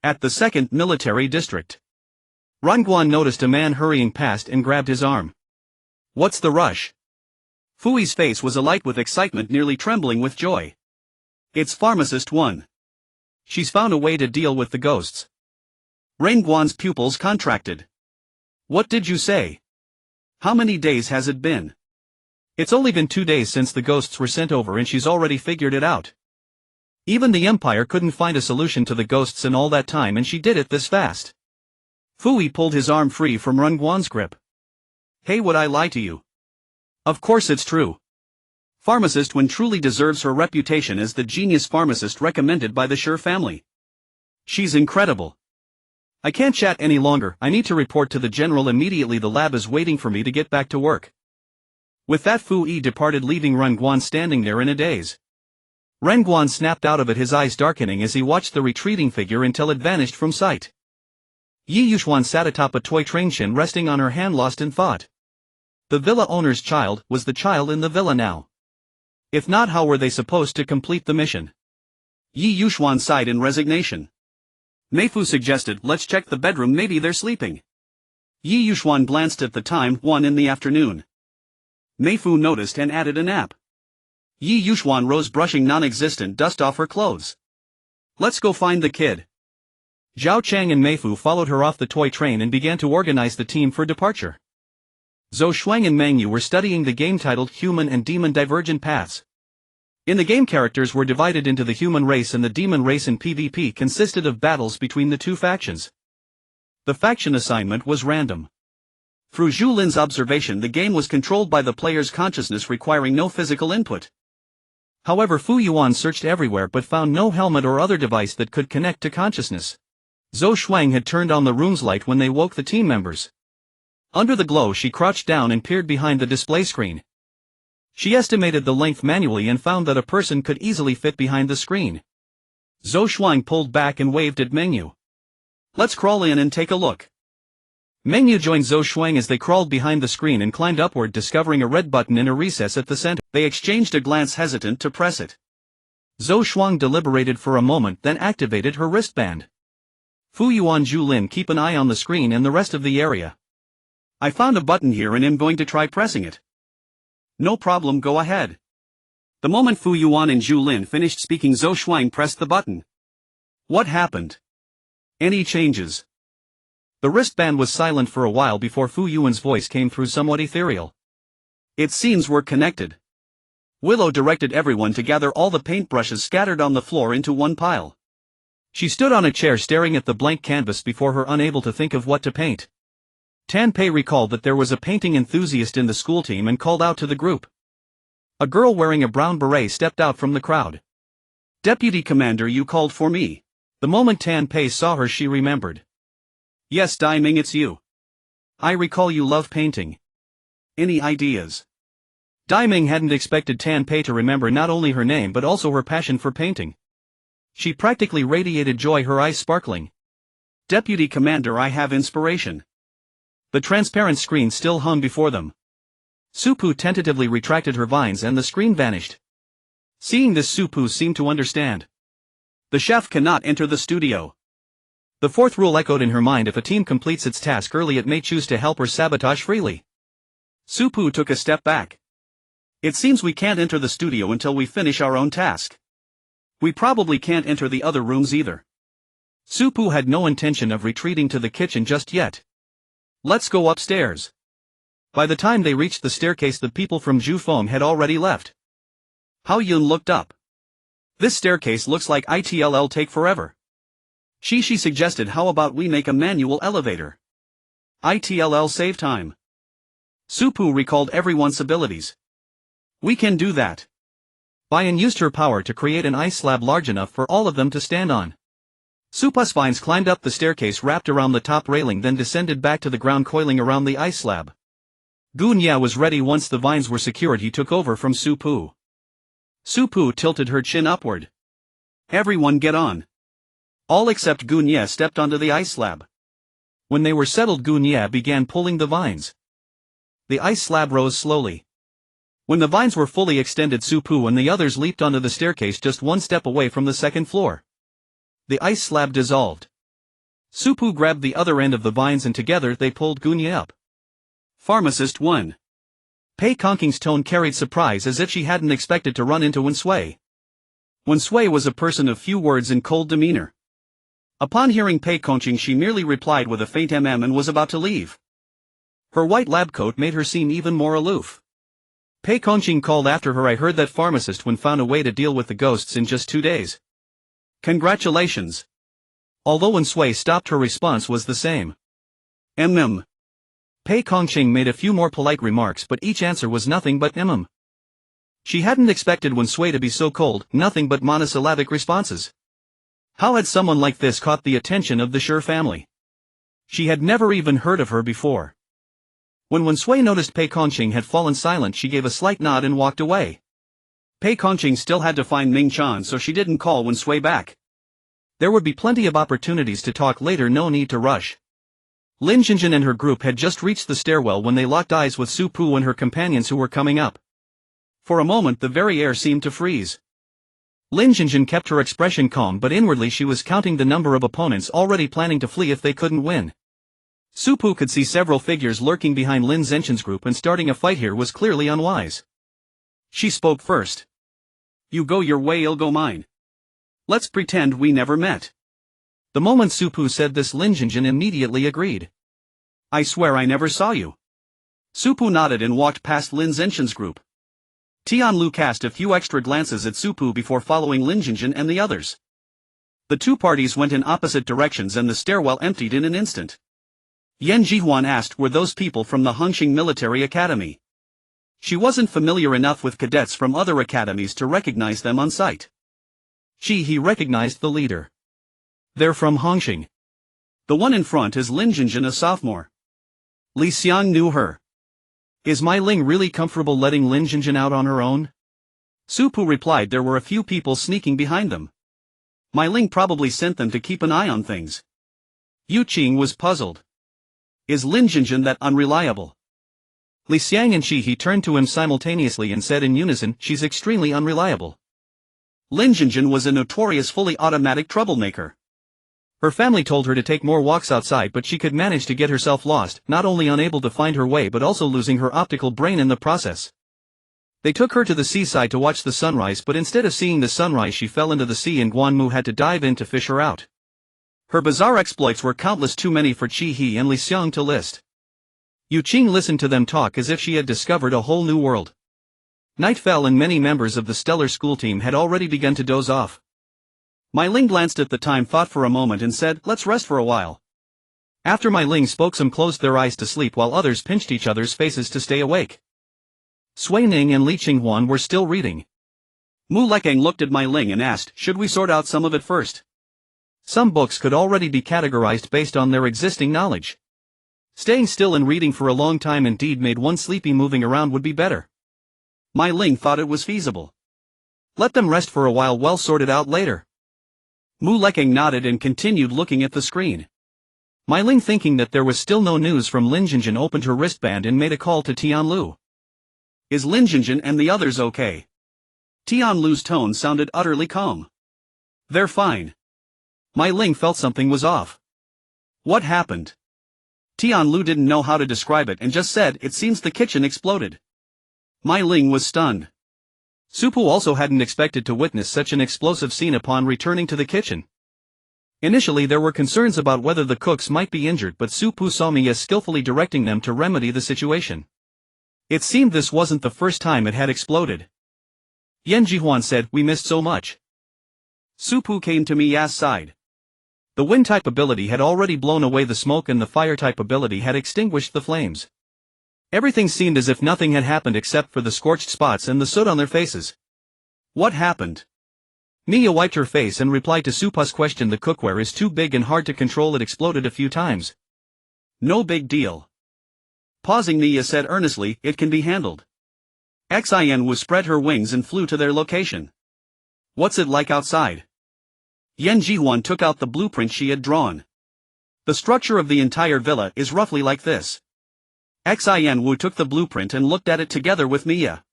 At the 2nd Military District. Ranguan noticed a man hurrying past and grabbed his arm. What's the rush? Fui's face was alight with excitement, nearly trembling with joy. It's Pharmacist 1. She's found a way to deal with the ghosts. Ranguan's pupils contracted. What did you say? How many days has it been? It's only been 2 days since the ghosts were sent over and she's already figured it out. Even the Empire couldn't find a solution to the ghosts in all that time and she did it this fast. Fui pulled his arm free from Ranguan's grip. Hey, would I lie to you? Of course it's true. Pharmacist 1 truly deserves her reputation as the genius pharmacist recommended by the Sure family. She's incredible. I can't chat any longer, I need to report to the general immediately, the lab is waiting for me to get back to work. With that Fui departed, leaving Ranguan standing there in a daze. Ranguan snapped out of it, his eyes darkening as he watched the retreating figure until it vanished from sight. Yi Yuxuan sat atop a toy train, Shin resting on her hand, lost in thought. The villa owner's child was the child in the villa now. If not, how were they supposed to complete the mission? Yi Yuxuan sighed in resignation. Meifu suggested, let's check the bedroom, maybe they're sleeping. Yi Yuxuan glanced at the time, 1 in the afternoon. Meifu noticed and added a nap. Yi Yuxuan rose, brushing non-existent dust off her clothes. Let's go find the kid. Zhao Chang and Meifu followed her off the toy train and began to organize the team for departure. Zhou Shuang and Meng Yu were studying the game titled Human and Demon Divergent Paths. In the game, characters were divided into the human race and the demon race, and PvP consisted of battles between the two factions. The faction assignment was random. Through Zhu Lin's observation, the game was controlled by the player's consciousness, requiring no physical input. However, Fu Yuan searched everywhere but found no helmet or other device that could connect to consciousness. Zhou Shuang had turned on the room's light when they woke the team members. Under the glow, she crouched down and peered behind the display screen. She estimated the length manually and found that a person could easily fit behind the screen. Zhou Shuang pulled back and waved at Meng Yu. Let's crawl in and take a look. Meng Yu joined Zhou Shuang as they crawled behind the screen and climbed upward, discovering a red button in a recess at the center. They exchanged a glance, hesitant to press it. Zhou Shuang deliberated for a moment, then activated her wristband. Fu Yuan, Zhu Lin, keep an eye on the screen and the rest of the area. I found a button here and am going to try pressing it. No problem, go ahead. The moment Fu Yuan and Zhu Lin finished speaking, Zhou Shuang pressed the button. What happened? Any changes? The wristband was silent for a while before Fu Yuan's voice came through, somewhat ethereal. It seems we're connected. Willow directed everyone to gather all the paintbrushes scattered on the floor into one pile. She stood on a chair staring at the blank canvas before her, unable to think of what to paint. Tan Pei recalled that there was a painting enthusiast in the school team and called out to the group. A girl wearing a brown beret stepped out from the crowd. Deputy Commander, you called for me. The moment Tan Pei saw her, she remembered. Yes, Dai Ming, it's you. I recall you love painting. Any ideas? Dai Ming hadn't expected Tan Pei to remember not only her name but also her passion for painting. She practically radiated joy, her eyes sparkling. Deputy Commander, I have inspiration. The transparent screen still hung before them. Su Pu tentatively retracted her vines and the screen vanished. Seeing this, Su Pu seemed to understand. The chef cannot enter the studio. The fourth rule echoed in her mind: if a team completes its task early, it may choose to help or sabotage freely. Su Pu took a step back. It seems we can't enter the studio until we finish our own task. We probably can't enter the other rooms either. Su Pu had no intention of retreating to the kitchen just yet. Let's go upstairs. By the time they reached the staircase, the people from Ju Feng had already left. Hao Yun looked up. This staircase looks like it'll take forever. She suggested, how about we make a manual elevator? It'll save time. Su Pu recalled everyone's abilities. We can do that. Bayan used her power to create an ice slab large enough for all of them to stand on. Su Pu's vines climbed up the staircase, wrapped around the top railing, then descended back to the ground, coiling around the ice slab. Gu Nya was ready once the vines were secured. He took over from Su Pu. Su Pu tilted her chin upward. Everyone get on. All except Gu Nya stepped onto the ice slab. When they were settled, Gu Nya began pulling the vines. The ice slab rose slowly. When the vines were fully extended, Su Pu and the others leaped onto the staircase just one step away from the second floor. The ice slab dissolved. Su Pu grabbed the other end of the vines and together they pulled Gu Nya up. Pharmacist 1. Pei Kongqing's tone carried surprise, as if she hadn't expected to run into Wen Sui. Wen Sui was a person of few words and cold demeanor. Upon hearing Pei Kongqing, she merely replied with a faint and was about to leave. Her white lab coat made her seem even more aloof. Pei Kongqing called after her, I heard that pharmacist Wen found a way to deal with the ghosts in just 2 days. Congratulations. Although Wen Sui stopped, her response was the same. Pei Kongqing made a few more polite remarks, but each answer was nothing but She hadn't expected Wen Sui to be so cold, nothing but monosyllabic responses. How had someone like this caught the attention of the Shi family? She had never even heard of her before. When Wen Sui noticed Pei Kongqing had fallen silent, she gave a slight nod and walked away. Pei Kongqing still had to find Ming Chan, so she didn't call Wen Sui back. There would be plenty of opportunities to talk later, no need to rush. Lin Jinjin and her group had just reached the stairwell when they locked eyes with Su Pu and her companions who were coming up. For a moment the very air seemed to freeze. Lin Jinjin kept her expression calm, but inwardly she was counting the number of opponents already planning to flee if they couldn't win. Su Pu could see several figures lurking behind Lin Zenshin's group, and starting a fight here was clearly unwise. She spoke first. You go your way, I'll go mine. Let's pretend we never met. The moment Su Pu said this, Lin Jinjin immediately agreed. I swear I never saw you. Su Pu nodded and walked past Lin Zenshin's group. Tian Lu cast a few extra glances at Su Pu before following Lin Jinjin and the others. The two parties went in opposite directions and the stairwell emptied in an instant. Yan Jihuan asked, were those people from the Hongqing Military Academy? She wasn't familiar enough with cadets from other academies to recognize them on sight. He recognized the leader. They're from Hongqing. The one in front is Lin Jinjin, a sophomore. Li Xiang knew her. Is Mai Ling really comfortable letting Lin Jinjin out on her own? Su Pu replied there were a few people sneaking behind them. Mai Ling probably sent them to keep an eye on things. Yu Qing was puzzled. Is Lin Jinjin that unreliable? Li Xiang and he turned to him simultaneously and said in unison, she's extremely unreliable. Lin Jinjin was a notorious fully automatic troublemaker. Her family told her to take more walks outside, but she could manage to get herself lost, not only unable to find her way but also losing her optical brain in the process. They took her to the seaside to watch the sunrise, but instead of seeing the sunrise she fell into the sea and Guanmu had to dive in to fish her out. Her bizarre exploits were countless, too many for Qi He and Li Xiang to list. Yu Qing listened to them talk as if she had discovered a whole new world. Night fell and many members of the stellar school team had already begun to doze off. Mai Ling glanced at the time, thought for a moment and said, let's rest for a while. After Mai Ling spoke, some closed their eyes to sleep while others pinched each other's faces to stay awake. Sui Ning and Li Qinghuan were still reading. Mu Lekang looked at Mai Ling and asked, should we sort out some of it first? Some books could already be categorized based on their existing knowledge. Staying still and reading for a long time indeed made one sleepy. Moving around would be better. Mai Ling thought it was feasible. Let them rest for a while, well sorted out later. Mu Leking nodded and continued looking at the screen. Mai Ling, thinking that there was still no news from Lin Jinjin, opened her wristband and made a call to Tianlu. Is Lin Jinjin and the others okay? Tianlu's tone sounded utterly calm. They're fine. Mai Ling felt something was off. What happened? Tianlu didn't know how to describe it and just said, it seems the kitchen exploded. Mai Ling was stunned. Su Pu also hadn't expected to witness such an explosive scene upon returning to the kitchen. Initially there were concerns about whether the cooks might be injured, but Su Pu saw Mia skillfully directing them to remedy the situation. It seemed this wasn't the first time it had exploded. Yan Jihuan said, we missed so much. Su Pu came to Mia's side. The wind-type ability had already blown away the smoke and the fire-type ability had extinguished the flames. Everything seemed as if nothing had happened except for the scorched spots and the soot on their faces. What happened? Mia wiped her face and replied to Su Pu's question. The cookware is too big and hard to control. It exploded a few times. No big deal. Pausing, Mia said earnestly, it can be handled. Xin Wu spread her wings and flew to their location. What's it like outside? Yan Jihuan took out the blueprint she had drawn. The structure of the entire villa is roughly like this. Xin Wu took the blueprint and looked at it together with Mia.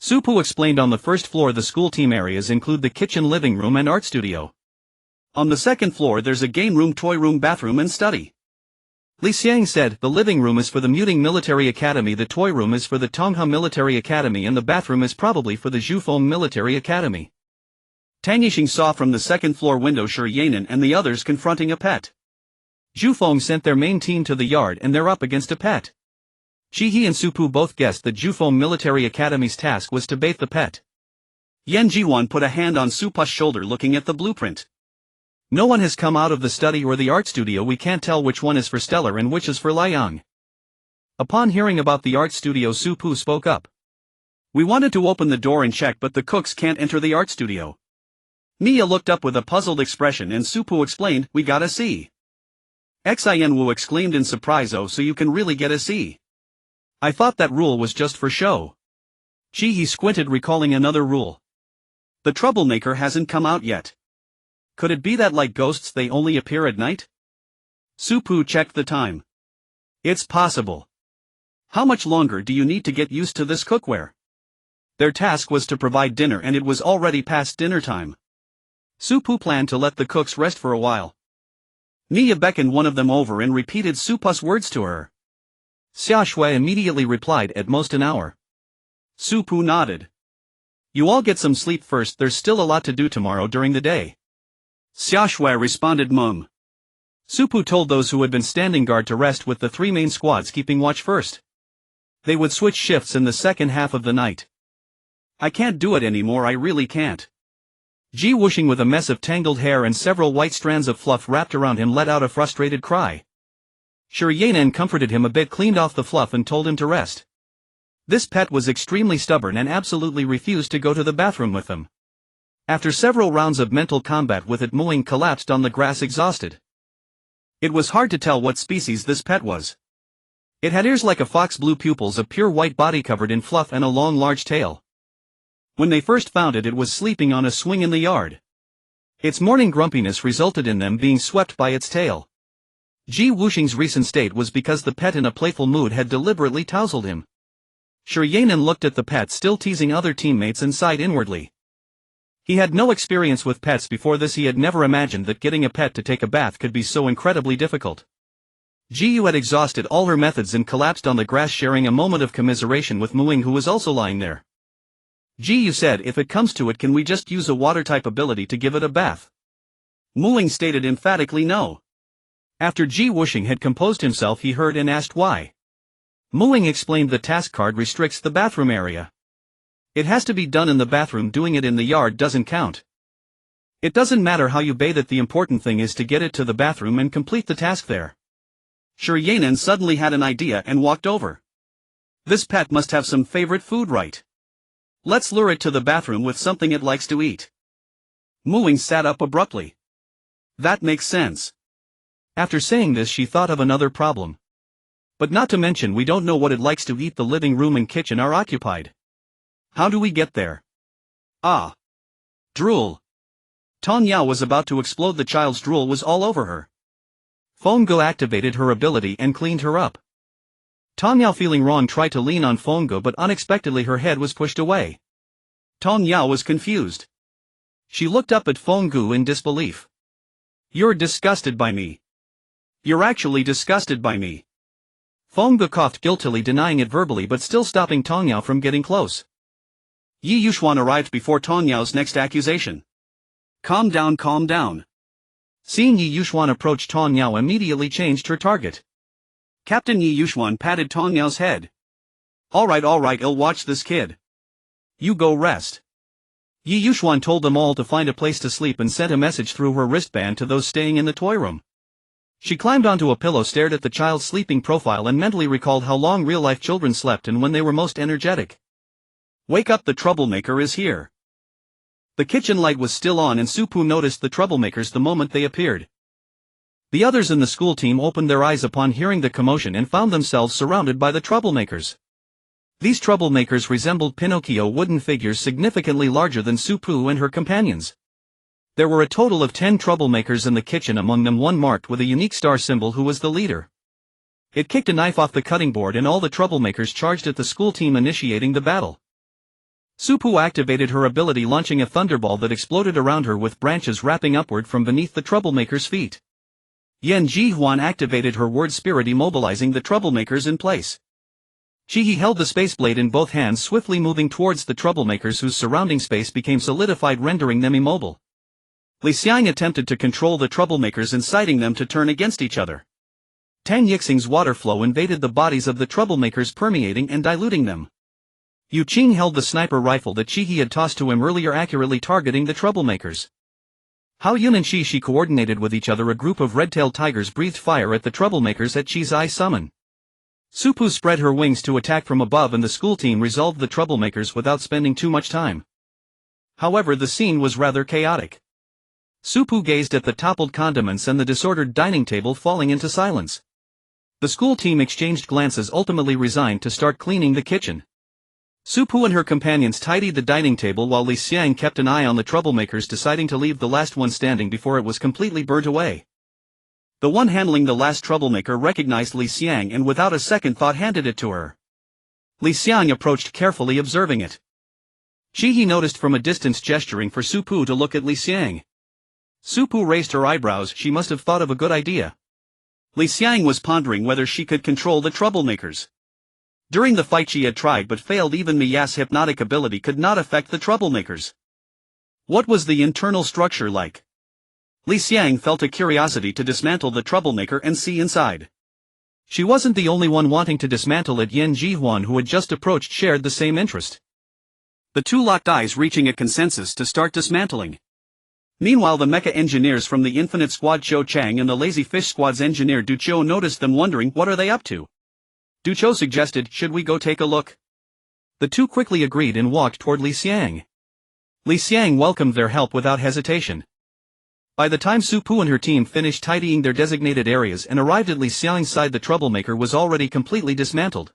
Su Pu explained, on the first floor the school team areas include the kitchen, living room and art studio. On the second floor there's a game room, toy room, bathroom and study. Li Xiang said, the living room is for the Muting Military Academy, the toy room is for the Tongha Military Academy and the bathroom is probably for the Zhufeng Military Academy. Tang Yixing saw from the second floor window Shi Yanan and the others confronting a pet. Zhufeng sent their main team to the yard and they're up against a pet. Shi He and Su Pu both guessed that Zhufeng Military Academy's task was to bathe the pet. Yan Jihuan put a hand on Su Pu's shoulder, looking at the blueprint. No one has come out of the study or the art studio. We can't tell which one is for Stellar and which is for Liang. Upon hearing about the art studio, Su Pu spoke up. We wanted to open the door and check, but the cooks can't enter the art studio. Mia looked up with a puzzled expression and Su Pu explained, we got a C. Xin Wu exclaimed in surprise, oh, so you can really get a C. I thought that rule was just for show. Chi He squinted, recalling another rule. The troublemaker hasn't come out yet. Could it be that, like ghosts, they only appear at night? Su Pu checked the time. It's possible. How much longer do you need to get used to this cookware? Their task was to provide dinner and it was already past dinner time. Su Pu planned to let the cooks rest for a while. Mia beckoned one of them over and repeated Su Pu's words to her. Xia Shui immediately replied, at most an hour. Su Pu nodded. You all get some sleep first, there's still a lot to do tomorrow during the day. Xia Shui responded, mum. Su Pu told those who had been standing guard to rest, with the three main squads keeping watch first. They would switch shifts in the second half of the night. I can't do it anymore, I really can't. Ji Wuxing, with a mess of tangled hair and several white strands of fluff wrapped around him, let out a frustrated cry. Shi Yanan comforted him a bit, cleaned off the fluff and told him to rest. This pet was extremely stubborn and absolutely refused to go to the bathroom with them. After several rounds of mental combat with it, Muing collapsed on the grass exhausted. It was hard to tell what species this pet was. It had ears like a fox, blue pupils, a pure white body covered in fluff and a long large tail. When they first found it, it was sleeping on a swing in the yard. Its morning grumpiness resulted in them being swept by its tail. Ji Wuxing's recent state was because the pet, in a playful mood, had deliberately tousled him. Shi Yanan looked at the pet, still teasing other teammates, and sighed inwardly. He had no experience with pets before this. He had never imagined that getting a pet to take a bath could be so incredibly difficult. Ji Yu had exhausted all her methods and collapsed on the grass, sharing a moment of commiseration with Muing, who was also lying there. Ji Yu said, if it comes to it, can we just use a water-type ability to give it a bath? Muing stated emphatically no. After Ji Wuxing had composed himself, he heard and asked why. Muing explained the task card restricts the bathroom area. It has to be done in the bathroom, doing it in the yard doesn't count. It doesn't matter how you bathe it, the important thing is to get it to the bathroom and complete the task there. Shi Yanan suddenly had an idea and walked over. This pet must have some favorite food, right? Let's lure it to the bathroom with something it likes to eat. Muing sat up abruptly. That makes sense. After saying this, she thought of another problem. But not to mention, we don't know what it likes to eat. The living room and kitchen are occupied. How do we get there? Ah. Drool. Tong Yao was about to explode. The child's drool was all over her. Fongo activated her ability and cleaned her up. Tong Yao, feeling wrong, tried to lean on Fongo, but unexpectedly her head was pushed away. Tong Yao was confused. She looked up at Fongo in disbelief. You're disgusted by me. You're actually disgusted by me. Fongo coughed guiltily, denying it verbally but still stopping Tong Yao from getting close. Yi Yuxuan arrived before Tong Yao's next accusation. Calm down, calm down. Seeing Yi Yuxuan approach, Tong Yao immediately changed her target. Captain Yi Yuxuan patted Tong Yao's head. Alright, I'll watch this kid. You go rest. Yi Yuxuan told them all to find a place to sleep and sent a message through her wristband to those staying in the toy room. She climbed onto a pillow, stared at the child's sleeping profile and mentally recalled how long real-life children slept and when they were most energetic. Wake up, the troublemaker is here. The kitchen light was still on and Su Pu noticed the troublemakers the moment they appeared. The others in the school team opened their eyes upon hearing the commotion and found themselves surrounded by the troublemakers. These troublemakers resembled Pinocchio wooden figures significantly larger than Su Pu and her companions. There were a total of 10 troublemakers in the kitchen, among them one marked with a unique star symbol who was the leader. It kicked a knife off the cutting board and all the troublemakers charged at the school team, initiating the battle. Su Pu activated her ability, launching a thunderball that exploded around her with branches wrapping upward from beneath the troublemakers' feet. Yan Jihuan activated her word spirit, immobilizing the troublemakers in place. Shi held the space blade in both hands, swiftly moving towards the troublemakers whose surrounding space became solidified, rendering them immobile. Li Xiang attempted to control the troublemakers, inciting them to turn against each other. Tang Yixing's water flow invaded the bodies of the troublemakers, permeating and diluting them. Yu Qing held the sniper rifle that Shi had tossed to him earlier, accurately targeting the troublemakers. Hao Yun and Shi coordinated with each other. A group of red-tailed tigers breathed fire at the troublemakers at Shi's eye summon. Su Pu spread her wings to attack from above and the school team resolved the troublemakers without spending too much time. However, the scene was rather chaotic. Su Pu gazed at the toppled condiments and the disordered dining table, falling into silence. The school team exchanged glances, ultimately resigned to start cleaning the kitchen. Su Pu and her companions tidied the dining table while Li Xiang kept an eye on the troublemakers, deciding to leave the last one standing before it was completely burnt away. The one handling the last troublemaker recognized Li Xiang and without a second thought handed it to her. Li Xiang approached carefully, observing it. Shi noticed from a distance, gesturing for Su Pu to look at Li Xiang. Su Pu raised her eyebrows. She must have thought of a good idea. Li Xiang was pondering whether she could control the troublemakers. During the fight she had tried but failed. Even Miya's hypnotic ability could not affect the troublemakers. What was the internal structure like? Li Xiang felt a curiosity to dismantle the troublemaker and see inside. She wasn't the only one wanting to dismantle it. Yan Jihuan, who had just approached, shared the same interest. The two locked eyes, reaching a consensus to start dismantling. Meanwhile, the mecha engineers from the Infinite Squad, Cho Chang and the Lazy Fish Squad's engineer Du Chou, noticed them, wondering what are they up to. Du Chou suggested, should we go take a look? The two quickly agreed and walked toward Li Xiang. Li Xiang welcomed their help without hesitation. By the time Su Pu and her team finished tidying their designated areas and arrived at Li Xiang's side, the troublemaker was already completely dismantled.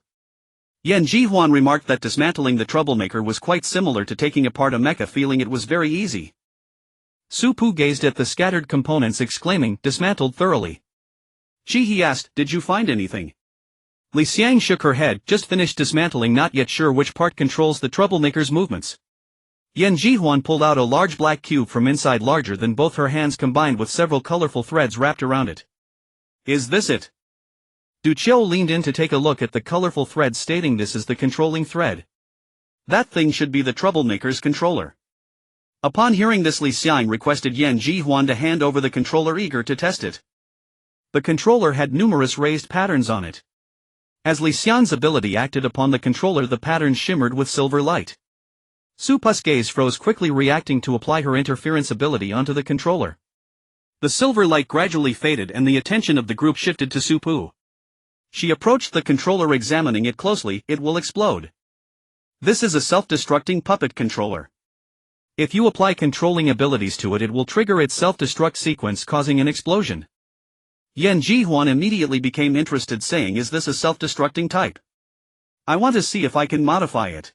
Yan Jihuan remarked that dismantling the troublemaker was quite similar to taking apart a mecha, feeling it was very easy. Su Pu gazed at the scattered components, exclaiming, dismantled thoroughly. He asked, did you find anything? Li Xiang shook her head, just finished dismantling, not yet sure which part controls the troublemaker's movements. Yan Jihuan pulled out a large black cube from inside, larger than both her hands combined, with several colorful threads wrapped around it. Is this it? Du Chou leaned in to take a look at the colorful thread, stating this is the controlling thread. That thing should be the troublemaker's controller. Upon hearing this, Li Xiang requested Yan Jihuan to hand over the controller, eager to test it. The controller had numerous raised patterns on it. As Li Xiang's ability acted upon the controller, the patterns shimmered with silver light. Su Pu's gaze froze, quickly reacting to apply her interference ability onto the controller. The silver light gradually faded and the attention of the group shifted to Su Pu. She approached the controller, examining it closely. It will explode. This is a self-destructing puppet controller. If you apply controlling abilities to it, it will trigger its self-destruct sequence, causing an explosion. Yan Jihuan immediately became interested, saying, is this a self-destructing type? I want to see if I can modify it.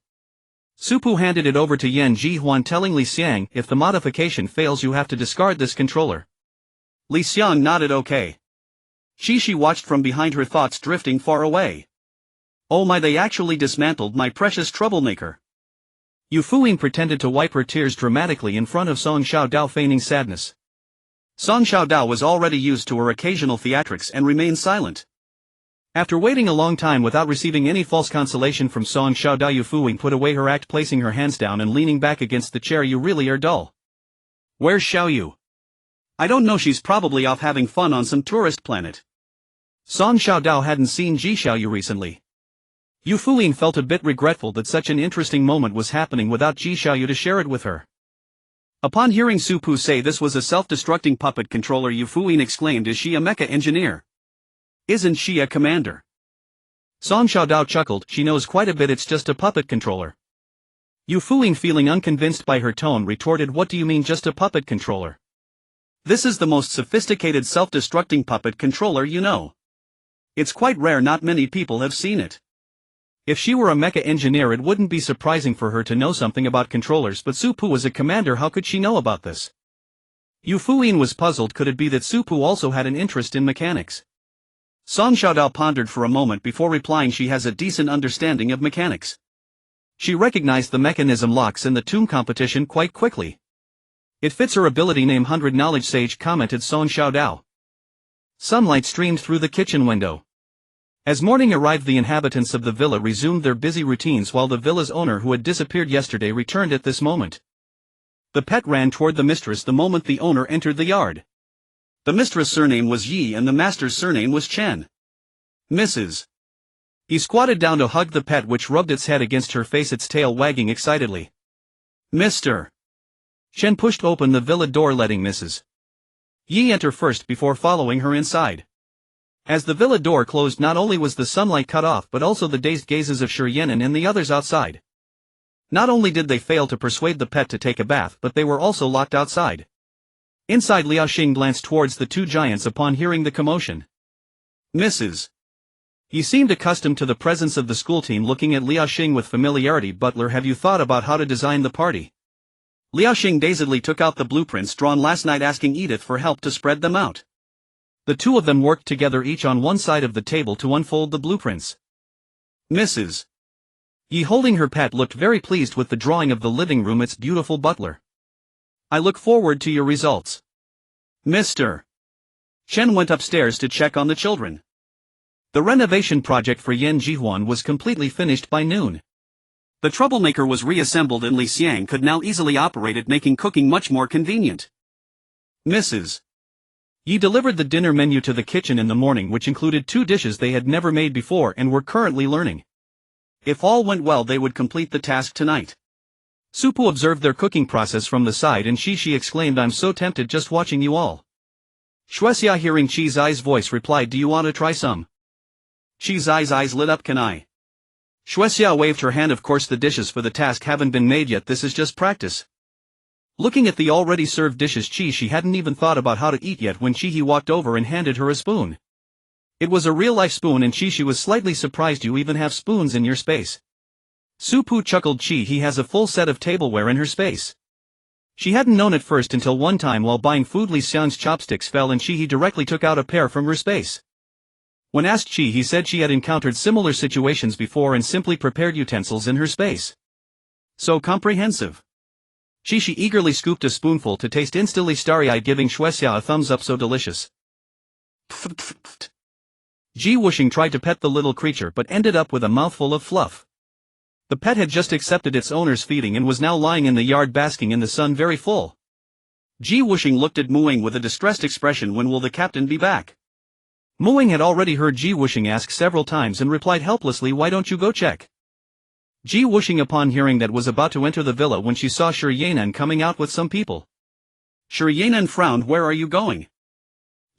Supu handed it over to Yan Jihuan, telling Li Xiang, if the modification fails you have to discard this controller. Li Xiang nodded okay. Shi watched from behind, her thoughts drifting far away. Oh my, they actually dismantled my precious troublemaker. Yu Fuyin pretended to wipe her tears dramatically in front of Song Xiaodao, feigning sadness. Song Xiaodao was already used to her occasional theatrics and remained silent. After waiting a long time without receiving any false consolation from Song Xiaodao, Yu Fuyin put away her act, placing her hands down and leaning back against the chair. You really are dull. Where's Xiaoyu? I don't know, she's probably off having fun on some tourist planet. Song Xiaodao hadn't seen Ji Xiaoyu recently. Yu Fuyin felt a bit regretful that such an interesting moment was happening without Ji Xiaoyu to share it with her. Upon hearing Supu say this was a self-destructing puppet controller, Yu Fuyin exclaimed, is she a mecha engineer? Isn't she a commander? Song Xiaodao chuckled, she knows quite a bit, it's just a puppet controller. Yu Fuyin, feeling unconvinced by her tone, retorted, what do you mean just a puppet controller? This is the most sophisticated self-destructing puppet controller you know. It's quite rare, not many people have seen it. If she were a mecha engineer it wouldn't be surprising for her to know something about controllers, but Supu was a commander, how could she know about this? Yu Fuyin was puzzled, could it be that Supu also had an interest in mechanics? Song Xiaodao pondered for a moment before replying, she has a decent understanding of mechanics. She recognized the mechanism locks in the tomb competition quite quickly. It fits her ability. Name 100 knowledge sage, commented Song Xiaodao. Sunlight streamed through the kitchen window. As morning arrived the inhabitants of the villa resumed their busy routines while the villa's owner, who had disappeared yesterday, returned at this moment. The pet ran toward the mistress the moment the owner entered the yard. The mistress' surname was Yi and the master's surname was Chen. Mrs. He squatted down to hug the pet, which rubbed its head against her face, its tail wagging excitedly. Mr. Chen pushed open the villa door, letting Mrs. Yi enter first before following her inside. As the villa door closed, not only was the sunlight cut off but also the dazed gazes of Shi Yan'an and the others outside. Not only did they fail to persuade the pet to take a bath, but they were also locked outside. Inside, Liao Xing glanced towards the two giants upon hearing the commotion. Mrs. Yi seemed accustomed to the presence of the school team, looking at Liao Xing with familiarity. Butler, have you thought about how to design the party? Liao Xing dazedly took out the blueprints drawn last night, asking Edith for help to spread them out. The two of them worked together, each on one side of the table, to unfold the blueprints. Mrs. Yi, holding her pet, looked very pleased with the drawing of the living room. It's beautiful, Butler. I look forward to your results. Mr. Chen went upstairs to check on the children. The renovation project for Yan Jihuan was completely finished by noon. The troublemaker was reassembled and Li Xiang could now easily operate it, making cooking much more convenient. Mrs. Yi delivered the dinner menu to the kitchen in the morning, which included 2 dishes they had never made before and were currently learning. If all went well, they would complete the task tonight. Supu observed their cooking process from the side and Shi exclaimed, I'm so tempted just watching you all. Shuexia, hearing Chi Zai's voice, replied, do you want to try some? Chi Zai's eyes lit up. Can I? Shuexia waved her hand. Of course, the dishes for the task haven't been made yet, this is just practice. Looking at the already served dishes, she hadn't even thought about how to eat yet when Chi walked over and handed her a spoon. It was a real-life spoon and Chi was slightly surprised. You even have spoons in your space. Supu chuckled. Chi has a full set of tableware in her space. She hadn't known at first until one time while buying food, Li Xiang's chopsticks fell and Chi directly took out a pair from her space. When asked, Chi said she had encountered similar situations before and simply prepared utensils in her space. So comprehensive. Chi eagerly scooped a spoonful to taste, instantly starry-eyed, giving Shuexia a thumbs up. So delicious. Ji Wuxing tried to pet the little creature but ended up with a mouthful of fluff. The pet had just accepted its owner's feeding and was now lying in the yard basking in the sun, very full. Ji Wuxing looked at Muing with a distressed expression. When will the captain be back? Muing had already heard Ji Wuxing ask several times and replied helplessly, why don't you go check? Ji Wuxing, upon hearing that, was about to enter the villa when she saw Shi Yan'an coming out with some people. Shi Yan'an frowned. Where are you going?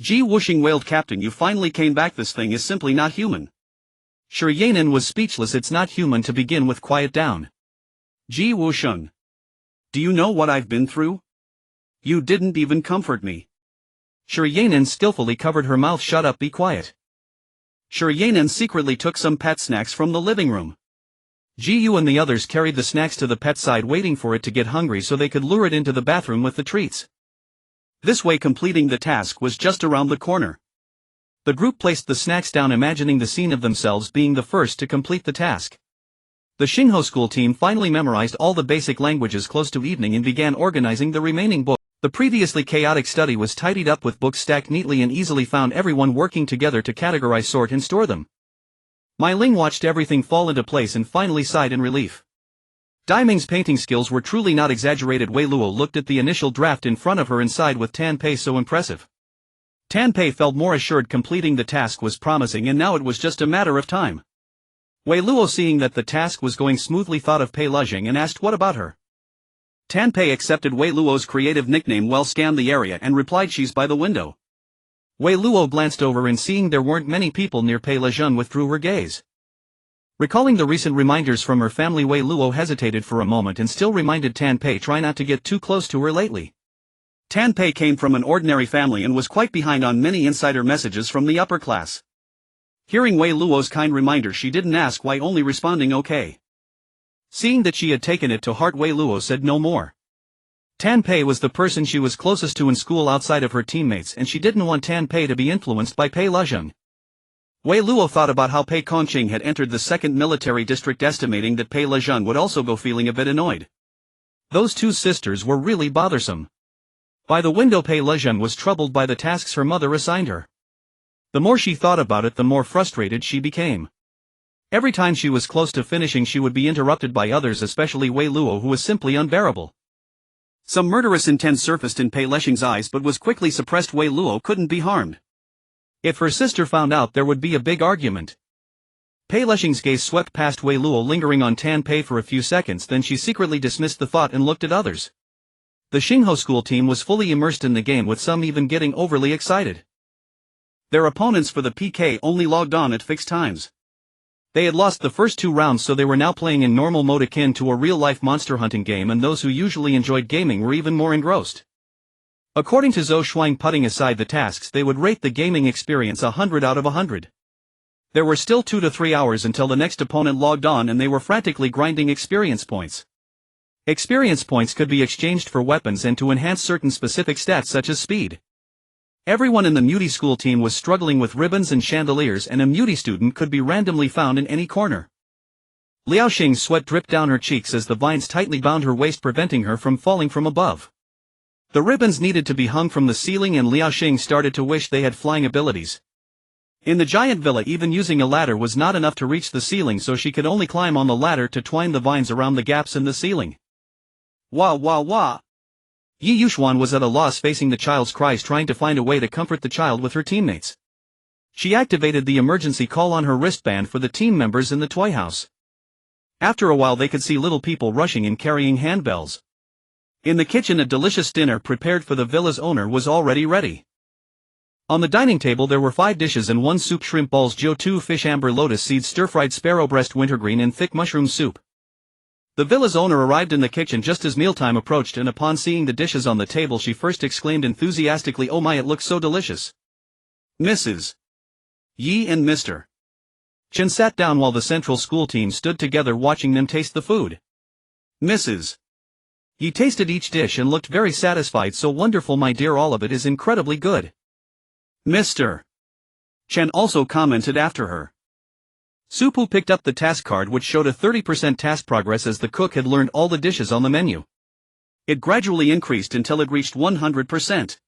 Ji Wuxing wailed, Captain, you finally came back. This thing is simply not human. Shi Yan'an was speechless. It's not human to begin with. Quiet down. Ji Wuxing. Do you know what I've been through? You didn't even comfort me. Shi Yan'an skillfully covered her mouth. Shut up, be quiet. Shi Yan'an secretly took some pet snacks from the living room. Gu and the others carried the snacks to the pet side waiting for it to get hungry so they could lure it into the bathroom with the treats. This way completing the task was just around the corner. The group placed the snacks down, imagining the scene of themselves being the first to complete the task. The Xingho school team finally memorized all the basic languages close to evening and began organizing the remaining books. The previously chaotic study was tidied up with books stacked neatly and easily found, everyone working together to categorize, sort and store them. Mai Ling watched everything fall into place and finally sighed in relief. Dai Ming's painting skills were truly not exaggerated. Wei Luo looked at the initial draft in front of her and sighed with Tan Pei so impressive. Tan Pei felt more assured completing the task was promising, and now it was just a matter of time. Wei Luo, seeing that the task was going smoothly, thought of Pei Lejing and asked what about her. Tan Pei accepted Wei Luo's creative nickname, well scanned the area and replied she's by the window. Wei Luo glanced over and seeing there weren't many people near, Pei Lejing withdrew her gaze. Recalling the recent reminders from her family, Wei Luo hesitated for a moment and still reminded Tan Pei try not to get too close to her lately. Tan Pei came from an ordinary family and was quite behind on many insider messages from the upper class. Hearing Wei Luo's kind reminder, she didn't ask why, only responding okay. Seeing that she had taken it to heart, Wei Luo said no more. Tan Pei was the person she was closest to in school outside of her teammates, and she didn't want Tan Pei to be influenced by Pei Lejing. Wei Luo thought about how Pei Kongqing had entered the 2nd military district, estimating that Pei Lejing would also go, feeling a bit annoyed. Those two sisters were really bothersome. By the window, Pei Lejing was troubled by the tasks her mother assigned her. The more she thought about it, the more frustrated she became. Every time she was close to finishing, she would be interrupted by others, especially Wei Luo, who was simply unbearable. Some murderous intent surfaced in Pei Lejing's eyes but was quickly suppressed. Wei Luo couldn't be harmed. If her sister found out, there would be a big argument. Pei Lejing's gaze swept past Wei Luo, lingering on Tan Pei for a few seconds, then she secretly dismissed the thought and looked at others. The Xingho school team was fully immersed in the game, with some even getting overly excited. Their opponents for the PK only logged on at fixed times. They had lost the first 2 rounds, so they were now playing in normal mode akin to a real-life monster hunting game, and those who usually enjoyed gaming were even more engrossed. According to Zhou Shuang, putting aside the tasks, they would rate the gaming experience 100 out of 100. There were still 2 to 3 hours until the next opponent logged on, and they were frantically grinding experience points. Experience points could be exchanged for weapons and to enhance certain specific stats such as speed. Everyone in the Muti school team was struggling with ribbons and chandeliers, and a Muti student could be randomly found in any corner. Liao Xing's sweat dripped down her cheeks as the vines tightly bound her waist, preventing her from falling from above. The ribbons needed to be hung from the ceiling, and Liao Xing started to wish they had flying abilities. In the giant villa, even using a ladder was not enough to reach the ceiling, so she could only climb on the ladder to twine the vines around the gaps in the ceiling. Wah wah wah! Yi Yuxuan was at a loss, facing the child's cries, trying to find a way to comfort the child with her teammates. She activated the emergency call on her wristband for the team members in the toy house. After a while, they could see little people rushing and carrying handbells. In the kitchen, a delicious dinner prepared for the villa's owner was already ready. On the dining table there were 5 dishes and 1 soup: shrimp balls, jiu-tu fish, amber lotus seeds, stir-fried sparrow breast, wintergreen, and thick mushroom soup. The villa's owner arrived in the kitchen just as mealtime approached, and upon seeing the dishes on the table, she first exclaimed enthusiastically, "Oh my, it looks so delicious." Mrs. Yi and Mr. Chen sat down while the central school team stood together watching them taste the food. Mrs. Yi tasted each dish and looked very satisfied. "So wonderful, my dear, all of it is incredibly good." Mr. Chen also commented after her. Supu picked up the task card, which showed a 30% task progress as the cook had learned all the dishes on the menu. It gradually increased until it reached 100%.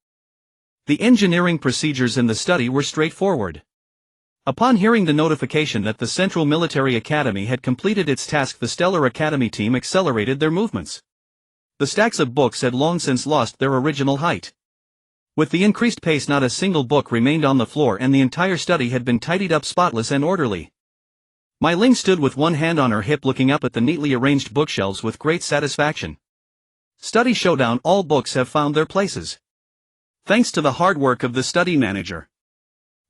The engineering procedures in the study were straightforward. Upon hearing the notification that the Central Military Academy had completed its task, the Stellar Academy team accelerated their movements. The stacks of books had long since lost their original height. With the increased pace, not a single book remained on the floor, and the entire study had been tidied up spotless and orderly. Mai Ling stood with one hand on her hip, looking up at the neatly arranged bookshelves with great satisfaction. Study showdown, all books have found their places. Thanks to the hard work of the study manager.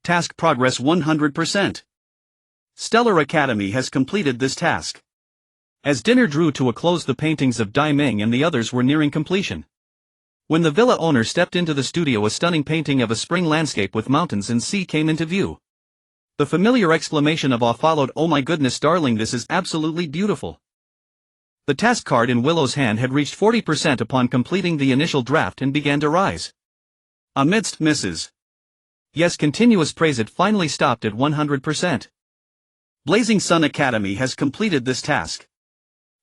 Task progress 100%. Stellar Academy has completed this task. As dinner drew to a close, the paintings of Dai Ming and the others were nearing completion. When the villa owner stepped into the studio, a stunning painting of a spring landscape with mountains and sea came into view. The familiar exclamation of awe followed, "Oh my goodness darling, this is absolutely beautiful." The task card in Willow's hand had reached 40% upon completing the initial draft and began to rise. Amidst misses. Yes, continuous praise, it finally stopped at 100%. Blazing Sun Academy has completed this task.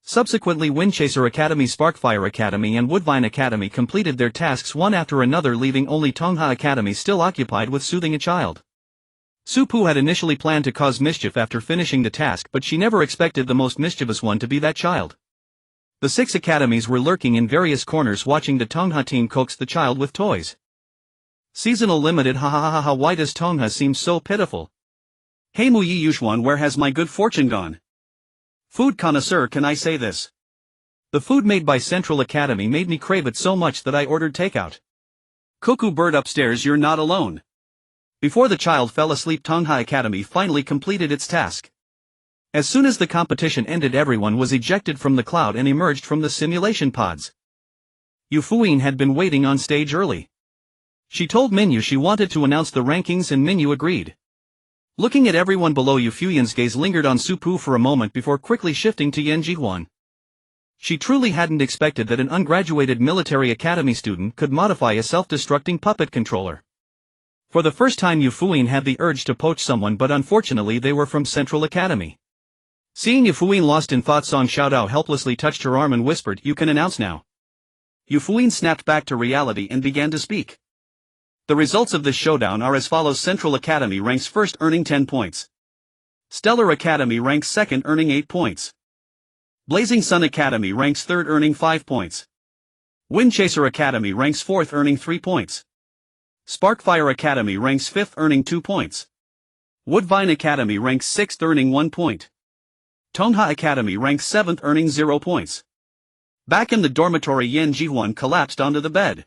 Subsequently, Windchaser Academy, Sparkfire Academy and Woodvine Academy completed their tasks one after another, leaving only Tongha Academy still occupied with soothing a child. Supu had initially planned to cause mischief after finishing the task, but she never expected the most mischievous one to be that child. The 6 academies were lurking in various corners watching the Tongha team coax the child with toys. Seasonal limited, ha ha ha ha ha, why does Tongha seem so pitiful? Hey Mu Yi Yuxuan, where has my good fortune gone? Food connoisseur, can I say this? The food made by Central Academy made me crave it so much that I ordered takeout. Cuckoo bird upstairs, you're not alone. Before the child fell asleep, Tongha Academy finally completed its task. As soon as the competition ended, everyone was ejected from the cloud and emerged from the simulation pods. Yu Fuyin had been waiting on stage early. She told Minyu she wanted to announce the rankings and Minyu agreed. Looking at everyone below, Yu Fuyin's gaze lingered on Supu for a moment before quickly shifting to Yan Jihuan. She truly hadn't expected that an ungraduated military academy student could modify a self-destructing puppet controller. For the first time, Yu Fuyin had the urge to poach someone, but unfortunately they were from Central Academy. Seeing Yu Fuyin lost in thought, Song Xiaodao helplessly touched her arm and whispered, "You can announce now." Yu Fuyin snapped back to reality and began to speak. The results of this showdown are as follows. Central Academy ranks first, earning 10 points. Stellar Academy ranks second, earning 8 points. Blazing Sun Academy ranks third, earning 5 points. Windchaser Academy ranks fourth, earning 3 points. Sparkfire Academy ranks 5th, earning 2 points. Woodvine Academy ranks 6th, earning 1 point. Tongha Academy ranks 7th, earning 0 points. Back in the dormitory, Yan Jihuan collapsed onto the bed.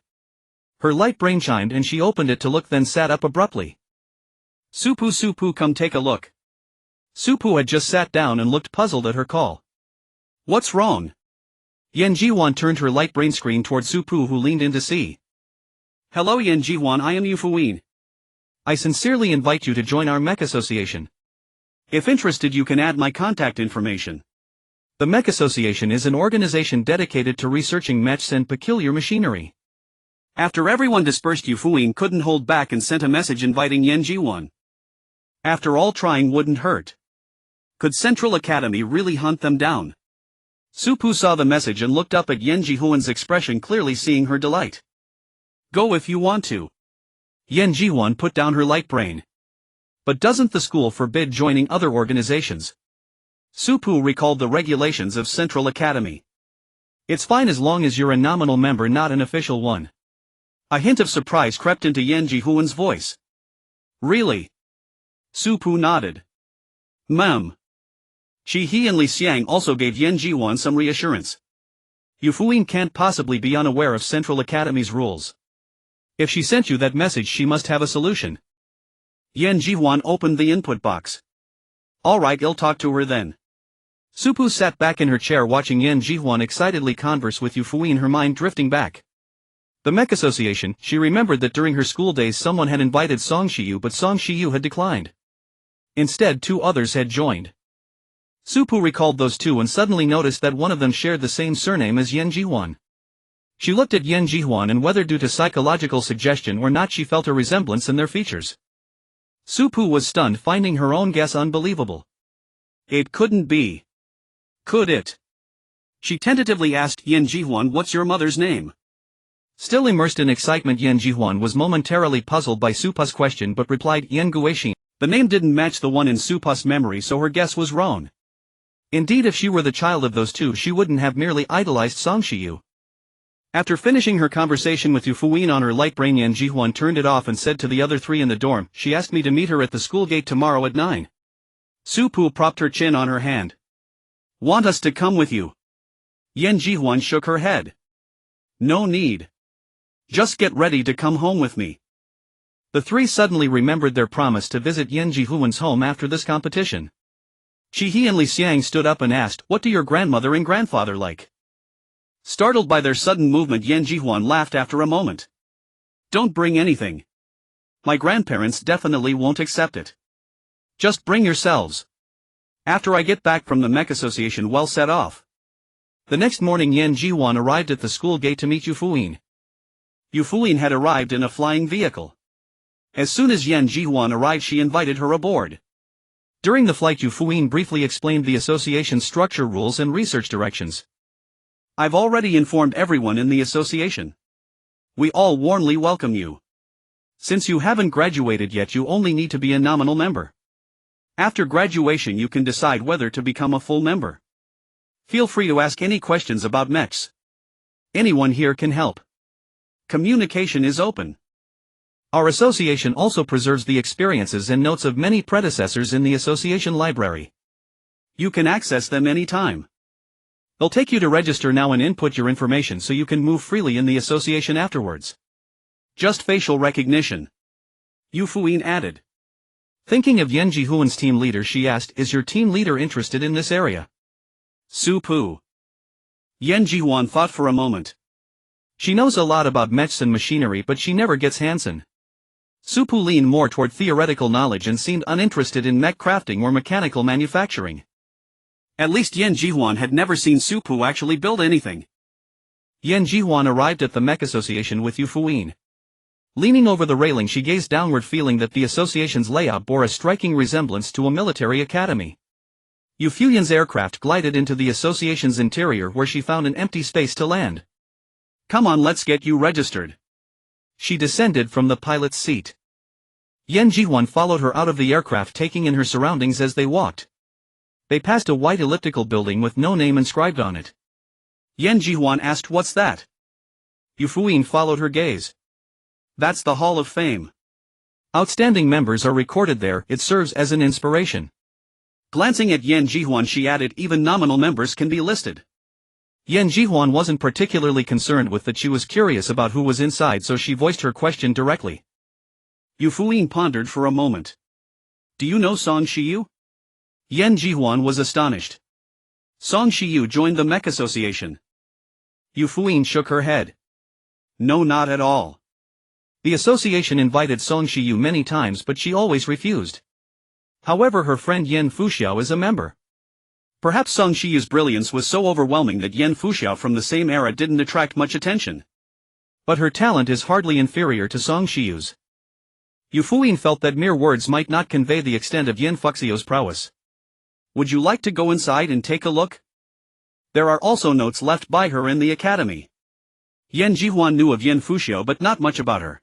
Her light brain chimed and she opened it to look, then sat up abruptly. Supu, Supu, come take a look. Supu had just sat down and looked puzzled at her call. What's wrong? Yan Jihuan turned her light brain screen toward Supu, who leaned in to see. Hello Yan Jihuan, I am Yu Fuyin. I sincerely invite you to join our mech association. If interested, you can add my contact information. The Mech Association is an organization dedicated to researching mechs and peculiar machinery. After everyone dispersed, Yu Fuyin couldn't hold back and sent a message inviting Yan Jihuan. After all, trying wouldn't hurt. Could Central Academy really hunt them down? Supu saw the message and looked up at Yan Jihuan's expression, clearly seeing her delight. Go if you want to. Yan Jihuan put down her light brain. But doesn't the school forbid joining other organizations? Supu recalled the regulations of Central Academy. It's fine as long as you're a nominal member, not an official one. A hint of surprise crept into Yan Jihuan's voice. Really? Supu nodded. Ma'am. Shi He and Li Xiang also gave Yan Jihuan some reassurance. Yu Fuyin can't possibly be unaware of Central Academy's rules. If she sent you that message, she must have a solution. Yan Jihuan opened the input box. Alright, I'll talk to her then. Supu sat back in her chair watching Yan Jihuan excitedly converse with Yu Fuyin, her mind drifting back. The Mech Association, she remembered that during her school days someone had invited Song Shiyu, but Song Shiyu had declined. Instead, 2 others had joined. Supu recalled those 2 and suddenly noticed that one of them shared the same surname as Yan Jihuan. She looked at Yan Jihuan, and whether due to psychological suggestion or not, she felt a resemblance in their features. Supu was stunned, finding her own guess unbelievable. It couldn't be. Could it? She tentatively asked, Yan Jihuan, what's your mother's name? Still immersed in excitement, Yan Jihuan was momentarily puzzled by Supu's question but replied, Yan Guixin. The name didn't match the one in Supu's memory, so her guess was wrong. Indeed, if she were the child of those 2, she wouldn't have merely idolized Song Shiyu. After finishing her conversation with Yu Fuyin on her light brain, Yan Jihuan turned it off and said to the other 3 in the dorm, she asked me to meet her at the school gate tomorrow at 9. Supu propped her chin on her hand. Want us to come with you? Yan Jihuan shook her head. No need. Just get ready to come home with me. The 3 suddenly remembered their promise to visit Yan Jihuan's home after this competition. Shi He and Li Xiang stood up and asked, what do your grandmother and grandfather like? Startled by their sudden movement, Yan Jihuan laughed after a moment. Don't bring anything. My grandparents definitely won't accept it. Just bring yourselves. After I get back from the Mech Association, well, set off. The next morning Yan Jiwan arrived at the school gate to meet Yufuin. Yufuin had arrived in a flying vehicle. As soon as Yan Jiwan arrived, she invited her aboard. During the flight, Yufuin briefly explained the association's structure, rules and research directions. I've already informed everyone in the association. We all warmly welcome you. Since you haven't graduated yet, you only need to be a nominal member. After graduation you can decide whether to become a full member. Feel free to ask any questions about mechs. Anyone here can help. Communication is open. Our association also preserves the experiences and notes of many predecessors in the association library. You can access them anytime. They'll take you to register now and input your information so you can move freely in the association afterwards. Just facial recognition. Yufuin added. Thinking of Yan Jihuan's team leader, she asked, is your team leader interested in this area? Su-pu. Yan Jihuan thought for a moment. She knows a lot about mechs and machinery, but she never gets hands-on. Su-pu leaned more toward theoretical knowledge and seemed uninterested in mech crafting or mechanical manufacturing. At least Yan Jihuan had never seen Su-pu actually build anything. Yan Jihuan arrived at the Mech Association with Yufuin. Leaning over the railing, she gazed downward, feeling that the association's layout bore a striking resemblance to a military academy. Yufuin's aircraft glided into the association's interior, where she found an empty space to land. Come on, let's get you registered. She descended from the pilot's seat. Yan Jihuan followed her out of the aircraft, taking in her surroundings as they walked. They passed a white elliptical building with no name inscribed on it. Yan Jihuan asked, "What's that?" Yufuin followed her gaze. That's the Hall of Fame. Outstanding members are recorded there, it serves as an inspiration. Glancing at Yan Jihuan, she added, even nominal members can be listed. Yan Jihuan wasn't particularly concerned with that, she was curious about who was inside, so she voiced her question directly. Yufuin pondered for a moment. Do you know Song Shiyu? Yan Jihuan was astonished. Song Shiyu joined the Mech Association. Yufuin shook her head. No, not at all. The association invited Song Shiyu many times, but she always refused. However, her friend Yan Fuxiao is a member. Perhaps Song Shiyu's brilliance was so overwhelming that Yan Fuxiao from the same era didn't attract much attention. But her talent is hardly inferior to Song Shiyu's. Yufuin felt that mere words might not convey the extent of Yan Fuxiao's prowess. Would you like to go inside and take a look? There are also notes left by her in the academy. Yan Jihuan knew of Yan Fuxiao but not much about her.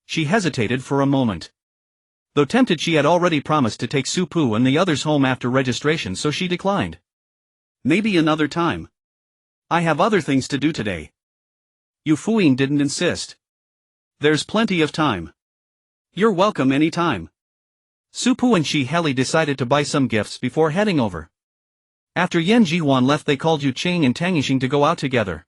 She hesitated for a moment. Though tempted, she had already promised to take Su-pu and the others home after registration, so she declined. Maybe another time. I have other things to do today. Yufuin didn't insist. There's plenty of time. You're welcome any time. Su-pu and Shi Heli decided to buy some gifts before heading over. After Yan Jihuan left, they called Yu Ching and Tang Yixing to go out together.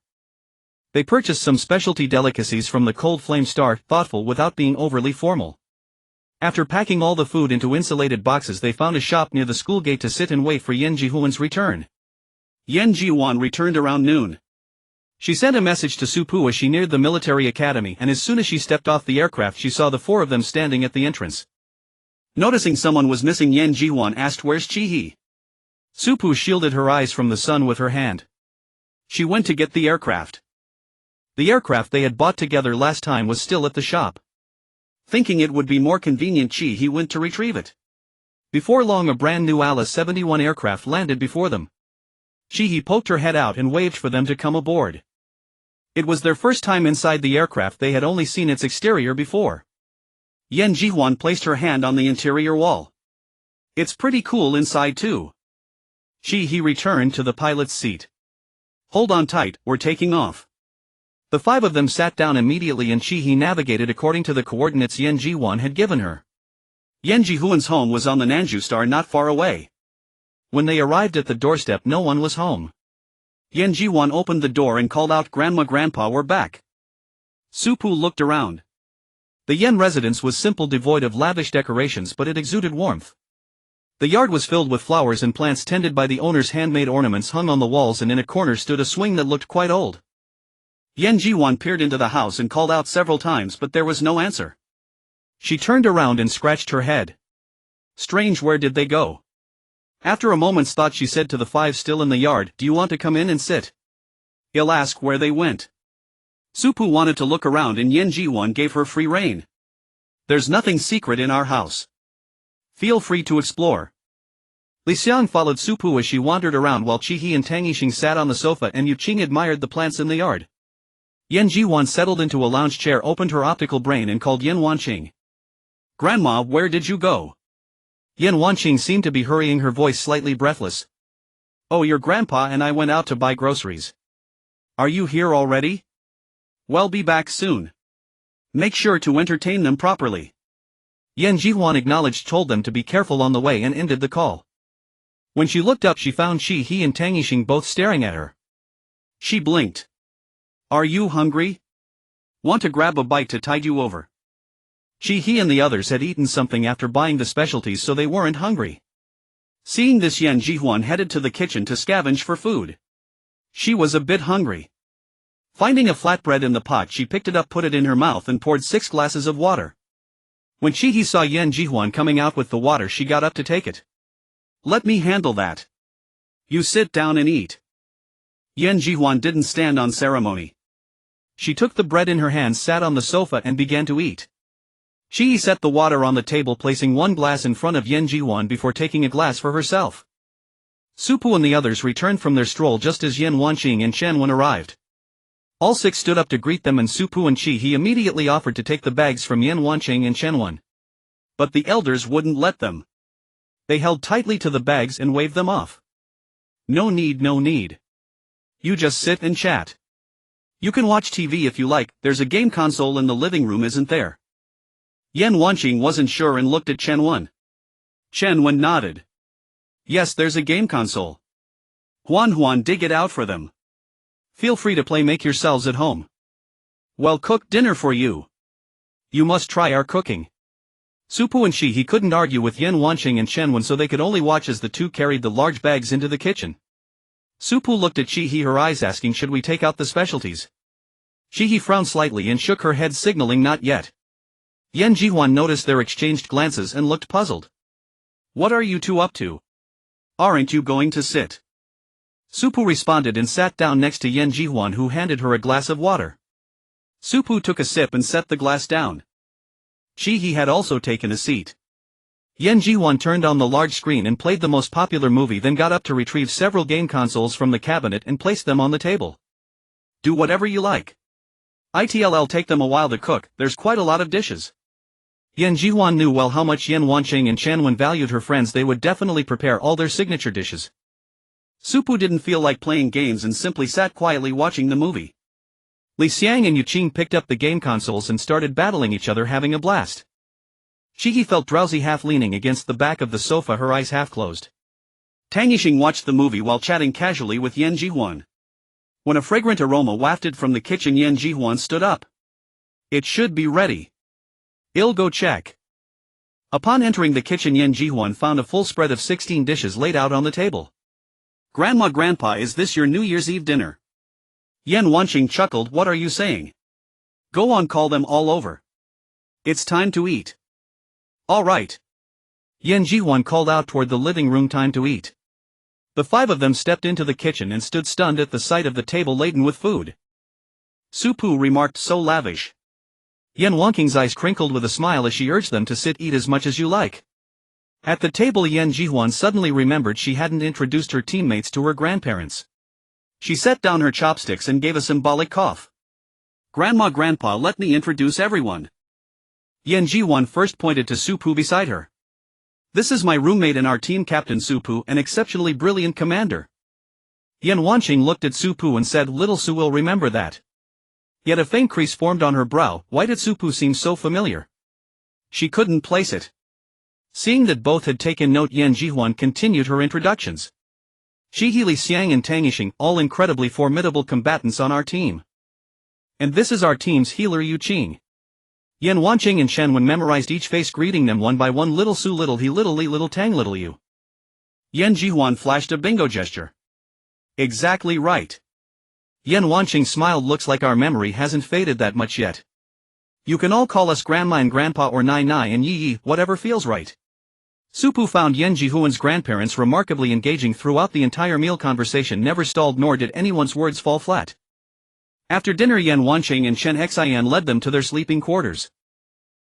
They purchased some specialty delicacies from the Cold Flame Star, thoughtful without being overly formal. After packing all the food into insulated boxes, they found a shop near the school gate to sit and wait for Yan Jihuan's return. Yan Jihuan returned around noon. She sent a message to Su-pu as she neared the military academy, and as soon as she stepped off the aircraft, she saw the four of them standing at the entrance. Noticing someone was missing, Yan Jihuan asked, "Where's Chi-he?" Su-pu shielded her eyes from the sun with her hand. She went to get the aircraft. The aircraft they had bought together last time was still at the shop. Thinking it would be more convenient, Chi-he went to retrieve it. Before long, a brand new ALA-71 aircraft landed before them. Chi-he poked her head out and waved for them to come aboard. It was their first time inside the aircraft, they had only seen its exterior before. Yan Jihuan placed her hand on the interior wall. It's pretty cool inside too. Chi-he returned to the pilot's seat. Hold on tight, we're taking off. The five of them sat down immediately and Chi-he navigated according to the coordinates Yan Jihuan had given her. Yan Jihuan's home was on the Nanju Star, not far away. When they arrived at the doorstep, no one was home. Yan Jihuan opened the door and called out, "Grandma, Grandpa, we're back." Su-pu looked around. The Yan residence was simple, devoid of lavish decorations, but it exuded warmth. The yard was filled with flowers and plants tended by the owner's handmade ornaments hung on the walls, and in a corner stood a swing that looked quite old. Yan Jihuan peered into the house and called out several times, but there was no answer. She turned around and scratched her head. Strange, where did they go? After a moment's thought she said to the 5 still in the yard, do you want to come in and sit? I'll ask where they went. Supu wanted to look around and Yen Ji-won gave her free rein. There's nothing secret in our house. Feel free to explore. Li Xiang followed Supu as she wandered around while Chi-hee and Tang Yixing sat on the sofa and Yu Qing admired the plants in the yard. Yen Ji-won settled into a lounge chair, opened her optical brain and called Yen Wanqing. Grandma, where did you go? Yen Wanqing seemed to be hurrying, her voice slightly breathless. Oh, your grandpa and I went out to buy groceries. Are you here already? Well, be back soon. Make sure to entertain them properly. Yen Ji-won acknowledged, told them to be careful on the way and ended the call. When she looked up she found Chi-hee and Tang Yixing both staring at her. She blinked. Are you hungry? Want to grab a bite to tide you over? Chi-hee and the others had eaten something after buying the specialties, so they weren't hungry. Seeing this, Yen Ji-won headed to the kitchen to scavenge for food. She was a bit hungry. Finding a flatbread in the pot, she picked it up, put it in her mouth and poured 6 glasses of water. When Chi-hee saw Yen Ji-won coming out with the water, she got up to take it. Let me handle that. You sit down and eat. Yen Ji-won didn't stand on ceremony. She took the bread in her hands, sat on the sofa and began to eat. Chi-hee set the water on the table, placing 1 glass in front of Yen Ji-won before taking a glass for herself. Supu and the others returned from their stroll just as Yen Wanqing and Shen Wen arrived. All 6 stood up to greet them and Supu and Chi-hee immediately offered to take the bags from Yen Wanqing and Shen Wen. But the elders wouldn't let them. They held tightly to the bags and waved them off. No need, no need. You just sit and chat. You can watch TV if you like, there's a game console in the living room, isn't there? Yen Wanqing wasn't sure and looked at Shen Wen. Shen Wen nodded. Yes, there's a game console. Huan, dig it out for them. Feel free to play, make yourselves at home. We'll cook dinner for you. You must try our cooking. Supu and Chi-hee couldn't argue with Yen Wanqing and Shen Wen, so they could only watch as the two carried the large bags into the kitchen. Supu looked at Chi-hee, her eyes asking, should we take out the specialties? Chi-hee frowned slightly and shook her head, signaling not yet. Yen Ji-won noticed their exchanged glances and looked puzzled. What are you two up to? Aren't you going to sit? Supu responded and sat down next to Yen Ji-won, who handed her a glass of water. Supu took a sip and set the glass down. Chi-hee had also taken a seat. Yen Ji-won turned on the large screen and played the most popular movie, then got up to retrieve several game consoles from the cabinet and placed them on the table. Do whatever you like. It'll take them a while to cook, there's quite a lot of dishes. Yen Ji-won knew well how much Yen Wanqing and Shen Wen valued her friends. They would definitely prepare all their signature dishes. Supu didn't feel like playing games and simply sat quietly watching the movie. Li Xiang and Yu Qing picked up the game consoles and started battling each other, having a blast. Chi-hee felt drowsy, half leaning against the back of the sofa, her eyes half closed. Tang Yixing watched the movie while chatting casually with Yen Ji-won. When a fragrant aroma wafted from the kitchen, Yen Ji-won stood up. It should be ready. I'll go check. Upon entering the kitchen, Yen Ji-won found a full spread of 16 dishes laid out on the table. Grandma, Grandpa, is this your New Year's Eve dinner? Yen Wanqing chuckled. What are you saying? Go on, call them all over. It's time to eat. All right. Yen Ji-won called out toward the living room, time to eat. The 5 of them stepped into the kitchen and stood stunned at the sight of the table laden with food. Supu remarked, so lavish. Yen Wanqing's eyes crinkled with a smile as she urged them to sit, eat as much as you like. At the table, Yen Ji-won suddenly remembered she hadn't introduced her teammates to her grandparents. She set down her chopsticks and gave a symbolic cough. Grandma, Grandpa, let me introduce everyone. Yen Ji-won first pointed to Supu beside her. This is my roommate and our team captain Supu, an exceptionally brilliant commander. Yen Wanqing looked at Supu and said, little Su will remember that. Yet a faint crease formed on her brow. Why did Supu seem so familiar? She couldn't place it. Seeing that both had taken note, Yen Ji-won continued her introductions. Chi-hee, Li Xiang and Tang Yixing, all incredibly formidable combatants on our team. And this is our team's healer Yu Qing. Yen Wanqing and Shen Wen memorized each face, greeting them one by one. Little Su, little he, little Li, little Tang, little Yu. Yen Ji-won flashed a bingo gesture. Exactly right. Yen Wanqing smiled. Looks like our memory hasn't faded that much yet. You can all call us Grandma and Grandpa or Nai Nai and Yi Yi, whatever feels right. Supu found Yan Jihuan's grandparents remarkably engaging throughout the entire meal. Conversation never stalled, nor did anyone's words fall flat. After dinner, Yan Wanqing and Chen Xian led them to their sleeping quarters.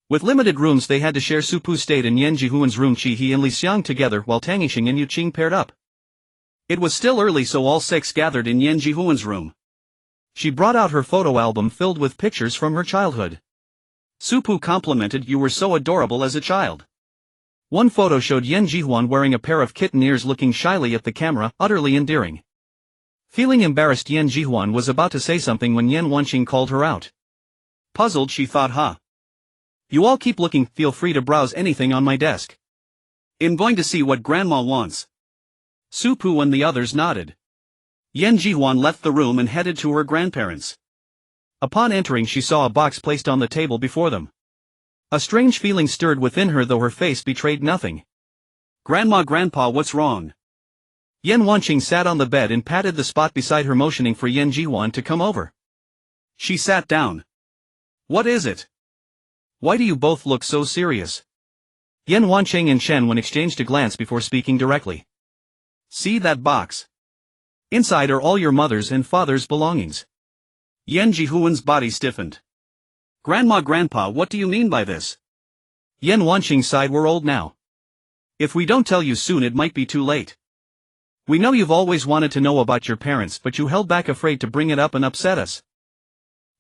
With limited rooms they had to share, Supu stayed in Yan Jihuan's room. He and Li Xiang together, while Tangixing and Yu Qing paired up. It was still early, so all six gathered in Yan Jihuan's room. She brought out her photo album filled with pictures from her childhood. Supu complimented, "You were so adorable as a child." One photo showed Yan Jihuan wearing a pair of kitten ears, looking shyly at the camera, utterly endearing. Feeling embarrassed, Yan Jihuan was about to say something when Yan Wanqing called her out. Puzzled, she thought, You all keep looking, feel free to browse anything on my desk. I'm going to see what Grandma wants." Supu and the others nodded. Yan Jihuan left the room and headed to her grandparents. Upon entering, she saw a box placed on the table before them. A strange feeling stirred within her, though her face betrayed nothing. "Grandma, Grandpa, what's wrong?" Yan Wanqing sat on the bed and patted the spot beside her, motioning for Yan Jihuan to come over. She sat down. "What is it? Why do you both look so serious?" Yan Wanqing and Shen Wen exchanged a glance before speaking directly. "See that box? Inside are all your mother's and father's belongings." Yan Jihuan's body stiffened. "Grandma, Grandpa, what do you mean by this?" Yan Wanqing sighed, "We're old now. If we don't tell you soon, it might be too late. We know you've always wanted to know about your parents, but you held back, afraid to bring it up and upset us."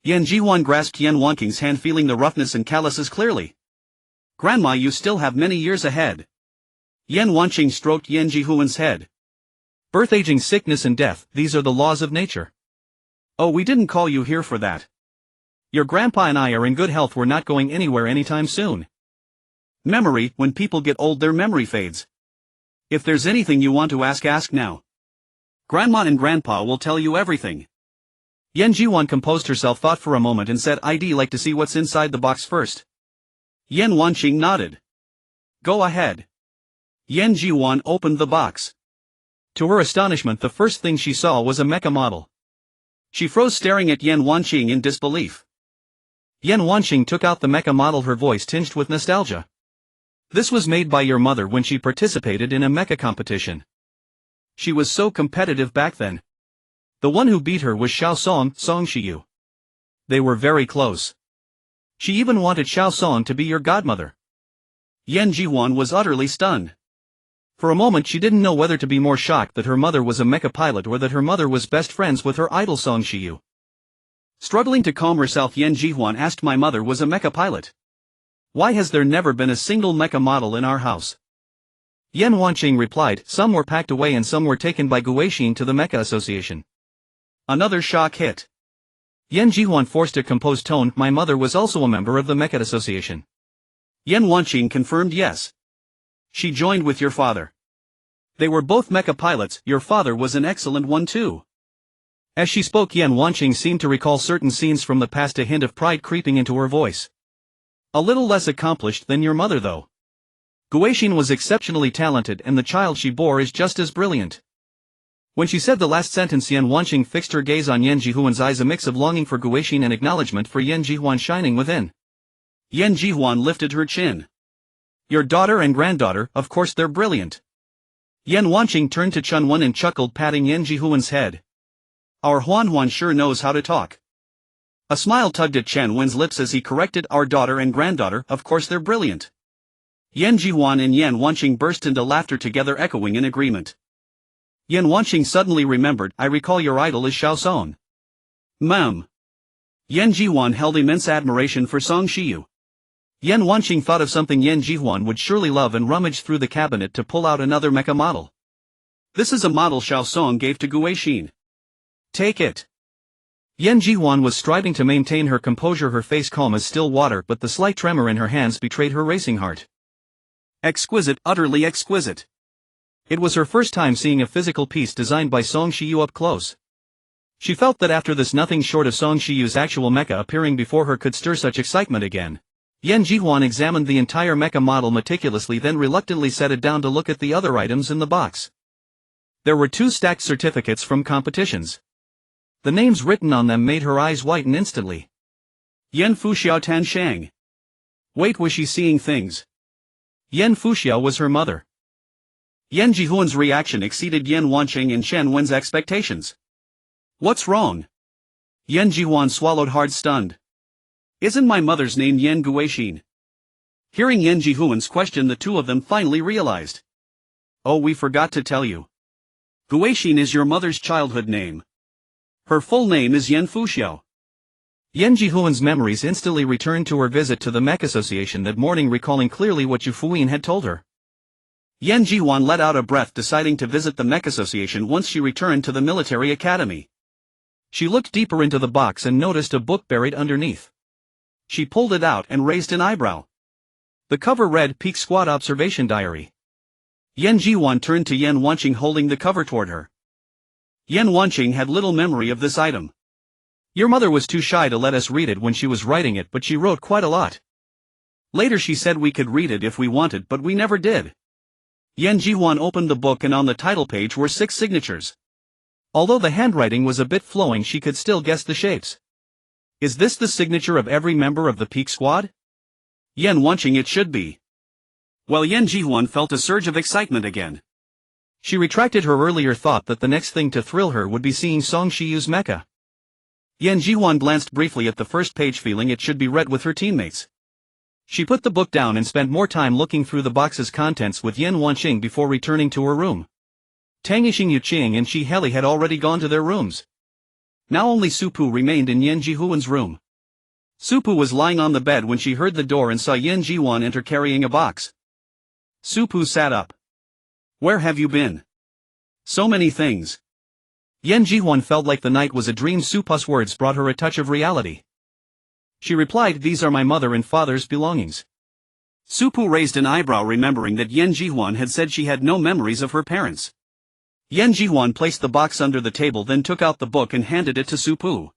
Yan Jihuan grasped Yan Wanqing's hand, feeling the roughness and calluses clearly. "Grandma, you still have many years ahead." Yan Wanqing stroked Yan Jihuan's head. "Birth, aging, sickness and death, these are the laws of nature. Oh, we didn't call you here for that. Your grandpa and I are in good health, we're not going anywhere anytime soon. Memory, when people get old their memory fades. If there's anything you want to ask, ask now. Grandma and Grandpa will tell you everything." Yan Jihuan composed herself, thought for a moment and said, "I'd like to see what's inside the box first." Yan Wanqing nodded. "Go ahead." Yan Jihuan opened the box. To her astonishment, the first thing she saw was a mecha model. She froze, staring at Yan Wanqing in disbelief. Yan Wanqing took out the mecha model, her voice tinged with nostalgia. "This was made by your mother when she participated in a mecha competition. She was so competitive back then. The one who beat her was Xiao Song Shiyu. They were very close. She even wanted Xiao Song to be your godmother." Yan Jihuan was utterly stunned. For a moment she didn't know whether to be more shocked that her mother was a mecha pilot or that her mother was best friends with her idol Song Shiyu. Struggling to calm herself, Yan Jihuan asked, "My mother was a mecha pilot. Why has there never been a single mecha model in our house?" Yan Wanqing replied, "Some were packed away and some were taken by Guixin to the Mecha Association." Another shock hit. Yan Jihuan forced a composed tone, "My mother was also a member of the Mecha Association." Yan Wanqing confirmed, "Yes. She joined with your father. They were both mecha pilots, your father was an excellent one too." As she spoke, Yan Wanqing seemed to recall certain scenes from the past, a hint of pride creeping into her voice. "A little less accomplished than your mother though. Guixin was exceptionally talented and the child she bore is just as brilliant." When she said the last sentence, Yan Wanqing fixed her gaze on Yan Jihuan's eyes, a mix of longing for Guixin and acknowledgement for Yan Jihuan shining within. Yan Jihuan lifted her chin. "Your daughter and granddaughter, of course they're brilliant." Yan Wanqing turned to Chen Wen and chuckled, patting Yan Jihuan's head. "Our Huan sure knows how to talk." A smile tugged at Chen Wen's lips as he corrected, "Our daughter and granddaughter, of course they're brilliant." Yan Jihuan and Yan Wanqing burst into laughter together, echoing in agreement. Yan Wanqing suddenly remembered, "I recall your idol is Xiao Song." "Ma'am." Yan Jihuan held immense admiration for Song Shiyu. Yan Wanqing thought of something Yan Jihuan would surely love and rummaged through the cabinet to pull out another mecha model. "This is a model Xiao Song gave to Guixin. Take it." Yan Jihuan was striving to maintain her composure, her face calm as still water, but the slight tremor in her hands betrayed her racing heart. Exquisite, utterly exquisite. It was her first time seeing a physical piece designed by Song Shiyu up close. She felt that after this nothing short of Song Shiyu's actual mecha appearing before her could stir such excitement again. Yan Jihuan examined the entire mecha model meticulously, then reluctantly set it down to look at the other items in the box. There were 2 stacked certificates from competitions. The names written on them made her eyes whiten instantly. Yan Fu Xiao Tan Shang. Wait, was she seeing things? Yan Fuxiao was her mother. Yan Jihuan's reaction exceeded Yan Wanqing and Shen Wen's expectations. What's wrong? Yan Jihuan swallowed hard, stunned. Isn't my mother's name Yan Guixin? Hearing Yan Jihuan's question, the two of them finally realized. Oh, we forgot to tell you. Guixin is your mother's childhood name. Her full name is Yan Fuxiao. Yan Jihuan's memories instantly returned to her visit to the Mech Association that morning, recalling clearly what Yu Fuyin had told her. Yan Jihuan let out a breath, deciding to visit the Mech Association once she returned to the military academy. She looked deeper into the box and noticed a book buried underneath. She pulled it out and raised an eyebrow. The cover read Peak Squad Observation Diary. Yan Jihuan turned to Yan Wanqing, holding the cover toward her. Yan Wanqing had little memory of this item. Your mother was too shy to let us read it when she was writing it, but she wrote quite a lot. Later she said we could read it if we wanted, but we never did. Yan Jihuan opened the book and on the title page were 6 signatures. Although the handwriting was a bit flowing, she could still guess the shapes. Is this the signature of every member of the Peak Squad? Yan Wanqing, it should be. Well, Yan Jihuan felt a surge of excitement again. She retracted her earlier thought that the next thing to thrill her would be seeing Song Shiyu's mecha. Yan Jihuan glanced briefly at the first page, feeling it should be read with her teammates. She put the book down and spent more time looking through the box's contents with Yan Wanqing before returning to her room. Tang Yixing, Yuqing and Shi Heli had already gone to their rooms. Now only Su Pu remained in Yan Jihuan's room. Su Pu was lying on the bed when she heard the door and saw Yan Jihuan enter carrying a box. Su Pu sat up. Where have you been? So many things. Yan Jihuan felt like the night was a dream. Su Pu's words brought her a touch of reality. She replied, these are my mother and father's belongings. Su Pu raised an eyebrow, remembering that Yan Jihuan had said she had no memories of her parents. Yan Jihuan placed the box under the table, then took out the book and handed it to Su Pu.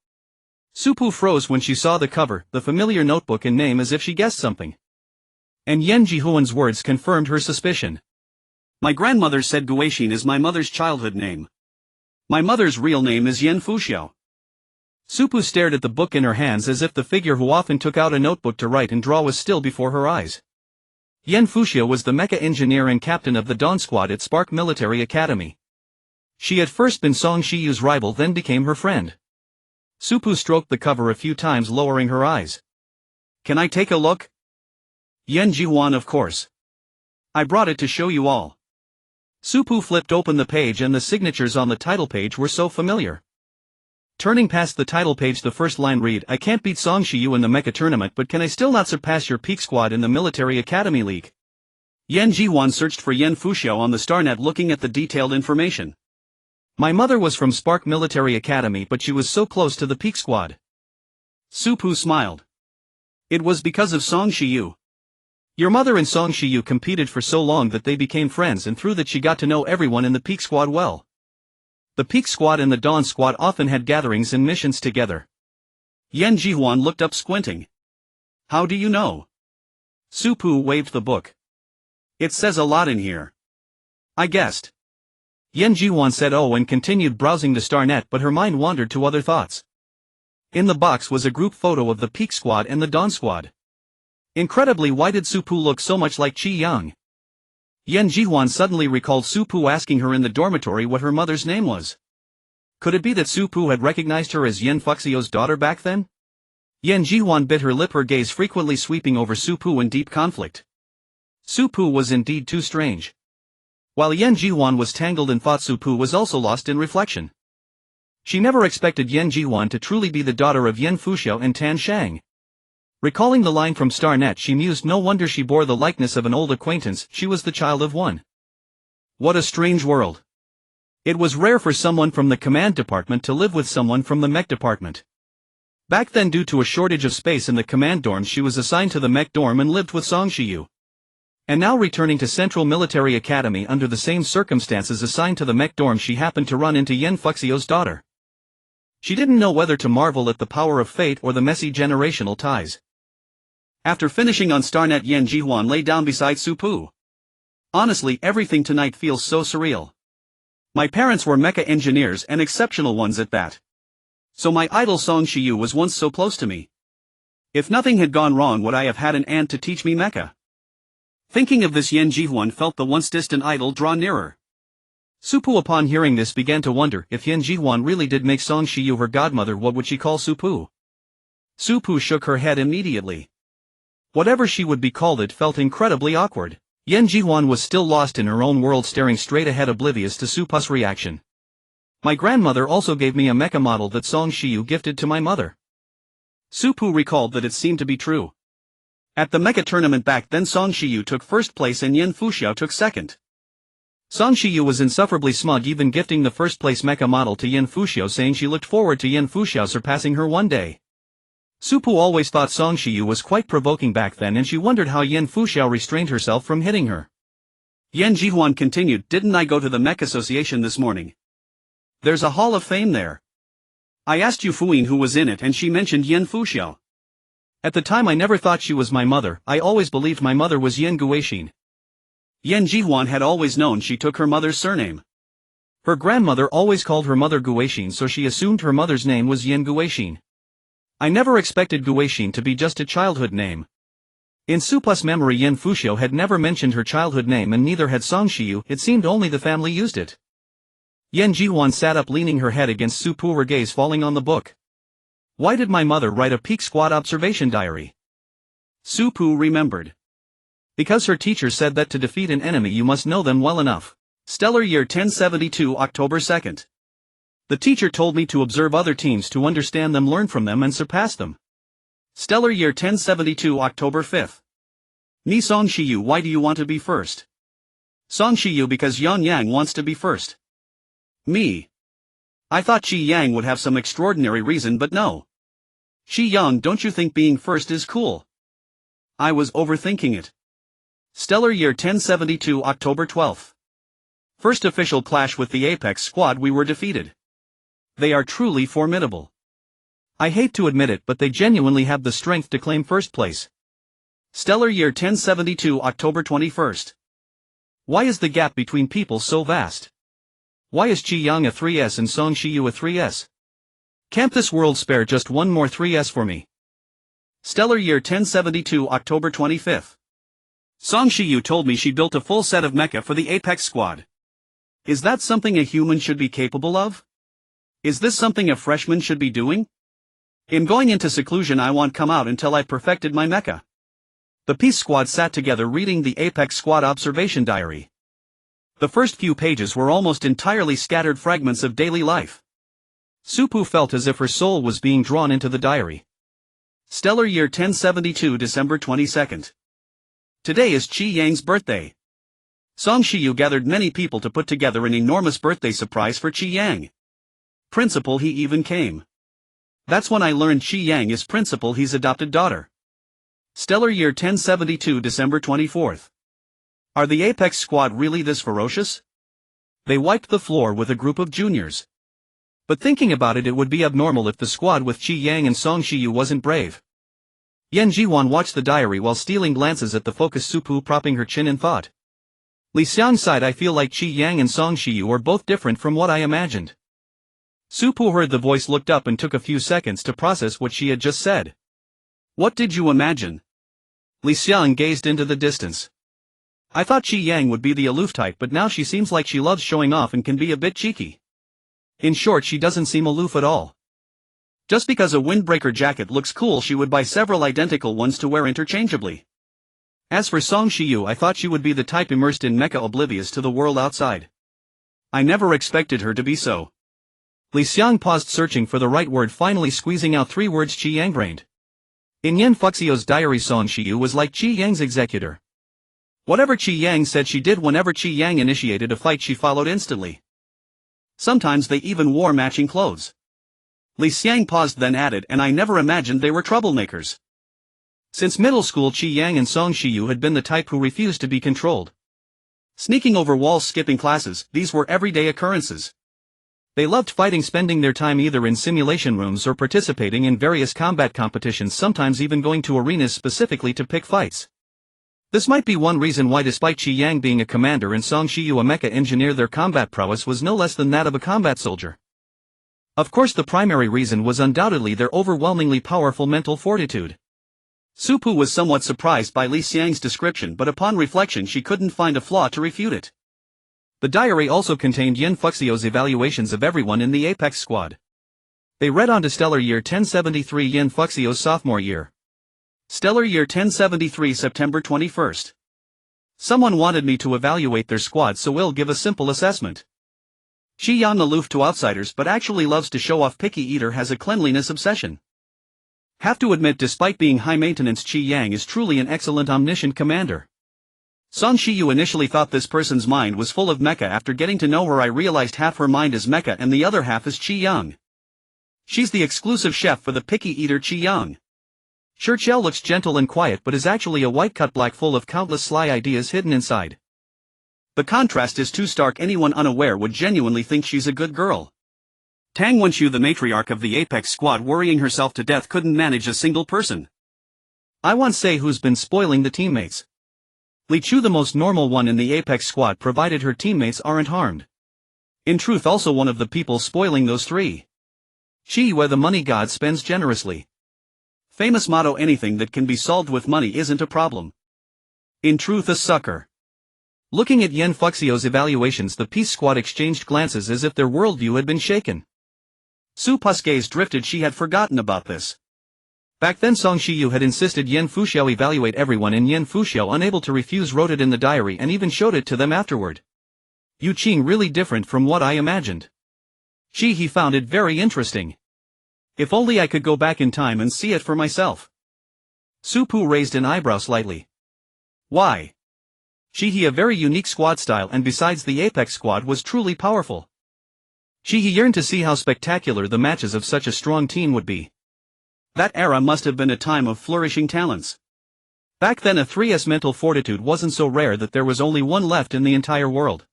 Su Pu froze when she saw the cover, the familiar notebook and name, as if she guessed something. And Yan Jihuan's words confirmed her suspicion. My grandmother said Guixin is my mother's childhood name. My mother's real name is Yan Fuxiao. Su Pu stared at the book in her hands as if the figure who often took out a notebook to write and draw was still before her eyes. Yan Fuxiao was the mecha engineer and captain of the Dawn Squad at Spark Military Academy. She had first been Song Shiyu's rival, then became her friend. Su Pu stroked the cover a few times, lowering her eyes. Can I take a look? Yan Jihuan, of course. I brought it to show you all. Su Pu flipped open the page and the signatures on the title page were so familiar. Turning past the title page, the first line read, I can't beat Song Shiyu in the mecha tournament, but can I still not surpass your Peak Squad in the Military Academy League? Yan Jihuan searched for Yan Fuxiao on the StarNet, looking at the detailed information. My mother was from Spark Military Academy, but she was so close to the Peak Squad. Su Pu smiled. It was because of Song Shiyu. Your mother and Song Shiyu competed for so long that they became friends, and through that she got to know everyone in the Peak Squad well. The Peak Squad and the Dawn Squad often had gatherings and missions together. Yan Jihuan looked up, squinting. How do you know? Su Pu waved the book. It says a lot in here. I guessed. Yan Jihuan said oh and continued browsing the StarNet, but her mind wandered to other thoughts. In the box was a group photo of the Peak Squad and the Dawn Squad. Incredibly, why did Su Pu look so much like Qi Yang? Yan Jihuan suddenly recalled Su Pu asking her in the dormitory what her mother's name was. Could it be that Su Pu had recognized her as Yan Fuxiao's daughter back then? Yan Jihuan bit her lip, her gaze frequently sweeping over Su Pu in deep conflict. Su Pu was indeed too strange. While Yan Jihuan was tangled in thought, Su Pu was also lost in reflection. She never expected Yan Jihuan to truly be the daughter of Yan Fuxiao and Tan Shang. Recalling the line from StarNet, she mused, no wonder she bore the likeness of an old acquaintance, she was the child of one. What a strange world. It was rare for someone from the command department to live with someone from the mech department. Back then, due to a shortage of space in the command dorms, she was assigned to the mech dorm and lived with Song Shiyu. And now, returning to Central Military Academy under the same circumstances, assigned to the mech dorm, she happened to run into Yan Fuxiao's daughter. She didn't know whether to marvel at the power of fate or the messy generational ties. After finishing on StarNet, Yan Jihuan lay down beside Su Pu. Honestly, everything tonight feels so surreal. My parents were mecha engineers, and exceptional ones at that. So my idol Song Shiyu was once so close to me. If nothing had gone wrong, would I have had an aunt to teach me mecha? Thinking of this, Yan Jihwan felt the once distant idol draw nearer. Supu upon hearing this began to wonder if Yan Jihwan really did make Song Shiyu her godmother, what would she call Supu? Supu shook her head immediately. Whatever she would be called, it felt incredibly awkward. Yan Jihwan was still lost in her own world, staring straight ahead, oblivious to Supu's reaction. My grandmother also gave me a mecha model that Song Shiyu gifted to my mother. Supu recalled that it seemed to be true. At the mecha tournament back then, Song Shiyu took first place and Yan Fuxiao took second. Song Shiyu was insufferably smug, even gifting the first place mecha model to Yan Fuxiao, saying she looked forward to Yan Fuxiao surpassing her one day. Supu always thought Song Shiyu was quite provoking back then, and she wondered how Yan Fuxiao restrained herself from hitting her. Yan Jihwan continued, "Didn't I go to the Mech Association this morning? There's a Hall of Fame there. I asked Yu Fuyin who was in it and she mentioned Yan Fuxiao. At the time I never thought she was my mother, I always believed my mother was Yan Guixin." Yan Jihwan had always known she took her mother's surname. Her grandmother always called her mother Guixin, so she assumed her mother's name was Yan Guixin. I never expected Guixin to be just a childhood name. In Supu's memory, Yan Fuxiao had never mentioned her childhood name, and neither had Song Shiyu. It seemed only the family used it. Yan Jihwan sat up, leaning her head against Supu, her gaze falling on the book. Why did my mother write a peak squad observation diary? Supu remembered. Because her teacher said that to defeat an enemy you must know them well enough. Stellar year 1072, October 2nd. The teacher told me to observe other teams to understand them, learn from them, and surpass them. Stellar year 1072, October 5th. Ni Song Shiyu, why do you want to be first? Song Shiyu, because Yang Yang wants to be first. Me. I thought Qi Yang would have some extraordinary reason, but no. Qi Yang, don't you think being first is cool? I was overthinking it. Stellar year 1072, October 12th. First official clash with the Apex squad, we were defeated. They are truly formidable. I hate to admit it, but they genuinely have the strength to claim first place. Stellar year 1072, October 21st. Why is the gap between people so vast? Why is Qi Yang a 3S and Song Shiyu a 3S? Can't this world spare just one more 3S for me? Stellar year 1072, October 25th. Song Shiyu told me she built a full set of mecha for the Apex squad. Is that something a human should be capable of? Is this something a freshman should be doing? In going into seclusion, I won't come out until I've perfected my mecha. The Peace Squad sat together reading the Apex Squad observation diary. The first few pages were almost entirely scattered fragments of daily life. Supu felt as if her soul was being drawn into the diary. Stellar year 1072, December 22nd. Today is Qi Yang's birthday. Song Shiyu gathered many people to put together an enormous birthday surprise for Qi Yang. Principal, he even came. That's when I learned Qi Yang is Principal, his adopted daughter. Stellar year 1072, December 24th. Are the Apex squad really this ferocious? They wiped the floor with a group of juniors. But thinking about it, it would be abnormal if the squad with Qi Yang and Song Shiyu wasn't brave. Yan Jihwan watched the diary while stealing glances at the focused Supu, propping her chin in thought. Li Xiang sighed, I feel like Qi Yang and Song Shiyu are both different from what I imagined. Supu heard the voice, looked up, and took a few seconds to process what she had just said. What did you imagine? Li Xiang gazed into the distance. I thought Qi Yang would be the aloof type, but now she seems like she loves showing off and can be a bit cheeky. In short, she doesn't seem aloof at all. Just because a windbreaker jacket looks cool, she would buy several identical ones to wear interchangeably. As for Song Shiyu, I thought she would be the type immersed in mecha, oblivious to the world outside. I never expected her to be so. Li Xiang paused, searching for the right word, finally squeezing out 3 words Qi Yang brained. In Yan Fuxiao's diary, Song Shiyu was like Qi Yang's executor. Whatever Qi Yang said, she did. Whenever Qi Yang initiated a fight, she followed instantly. Sometimes they even wore matching clothes. Li Xiang paused, then added, and I never imagined they were troublemakers. Since middle school, Qi Yang and Song Shiyu had been the type who refused to be controlled. Sneaking over walls, skipping classes, these were everyday occurrences. They loved fighting, spending their time either in simulation rooms or participating in various combat competitions, sometimes even going to arenas specifically to pick fights. This might be one reason why, despite Qi Yang being a commander and Song Shiyu a mecha engineer, their combat prowess was no less than that of a combat soldier. Of course, the primary reason was undoubtedly their overwhelmingly powerful mental fortitude. Su Pu was somewhat surprised by Li Xiang's description, but upon reflection she couldn't find a flaw to refute it. The diary also contained Yin Fuxio's evaluations of everyone in the Apex squad. They read on to Stellar Year 1073 Yin Fuxio's sophomore year. Stellar Year 1073 September 21st. Someone wanted me to evaluate their squad, so we'll give a simple assessment. Qi Yang, aloof to outsiders but actually loves to show off. Picky eater, has a cleanliness obsession. Have to admit, despite being high maintenance, Qi Yang is truly an excellent omniscient commander. Song Shiyu initially thought this person's mind was full of mecha. After getting to know her, I realized half her mind is mecha and the other half is Qi Yang. She's the exclusive chef for the picky eater Qi Yang. Churchill looks gentle and quiet but is actually a white-cut black full of countless sly ideas hidden inside. The contrast is too stark, anyone unaware would genuinely think she's a good girl. Tang Wenxiu, the matriarch of the Apex squad, worrying herself to death, couldn't manage a single person. I won't say who's been spoiling the teammates. Li Chu, the most normal one in the Apex squad, provided her teammates aren't harmed. In truth, also one of the people spoiling those three. Shi, where the money god spends generously. Famous motto: anything that can be solved with money isn't a problem. In truth, a sucker. Looking at Yin Fuxio's evaluations, the Peace Squad exchanged glances as if their worldview had been shaken. Su Pu's gaze drifted. She had forgotten about this. Back then Song Shiyu had insisted Yin Fuxiao evaluate everyone, and Yin Fuxiao, unable to refuse, wrote it in the diary and even showed it to them afterward. Yu Qing, really different from what I imagined. He found it very interesting. If only I could go back in time and see it for myself. Su Pu raised an eyebrow slightly. Why? He a very unique squad style, and besides the Apex squad was truly powerful. He yearned to see how spectacular the matches of such a strong team would be. That era must have been a time of flourishing talents. Back then a 3's mental fortitude wasn't so rare that there was only one left in the entire world.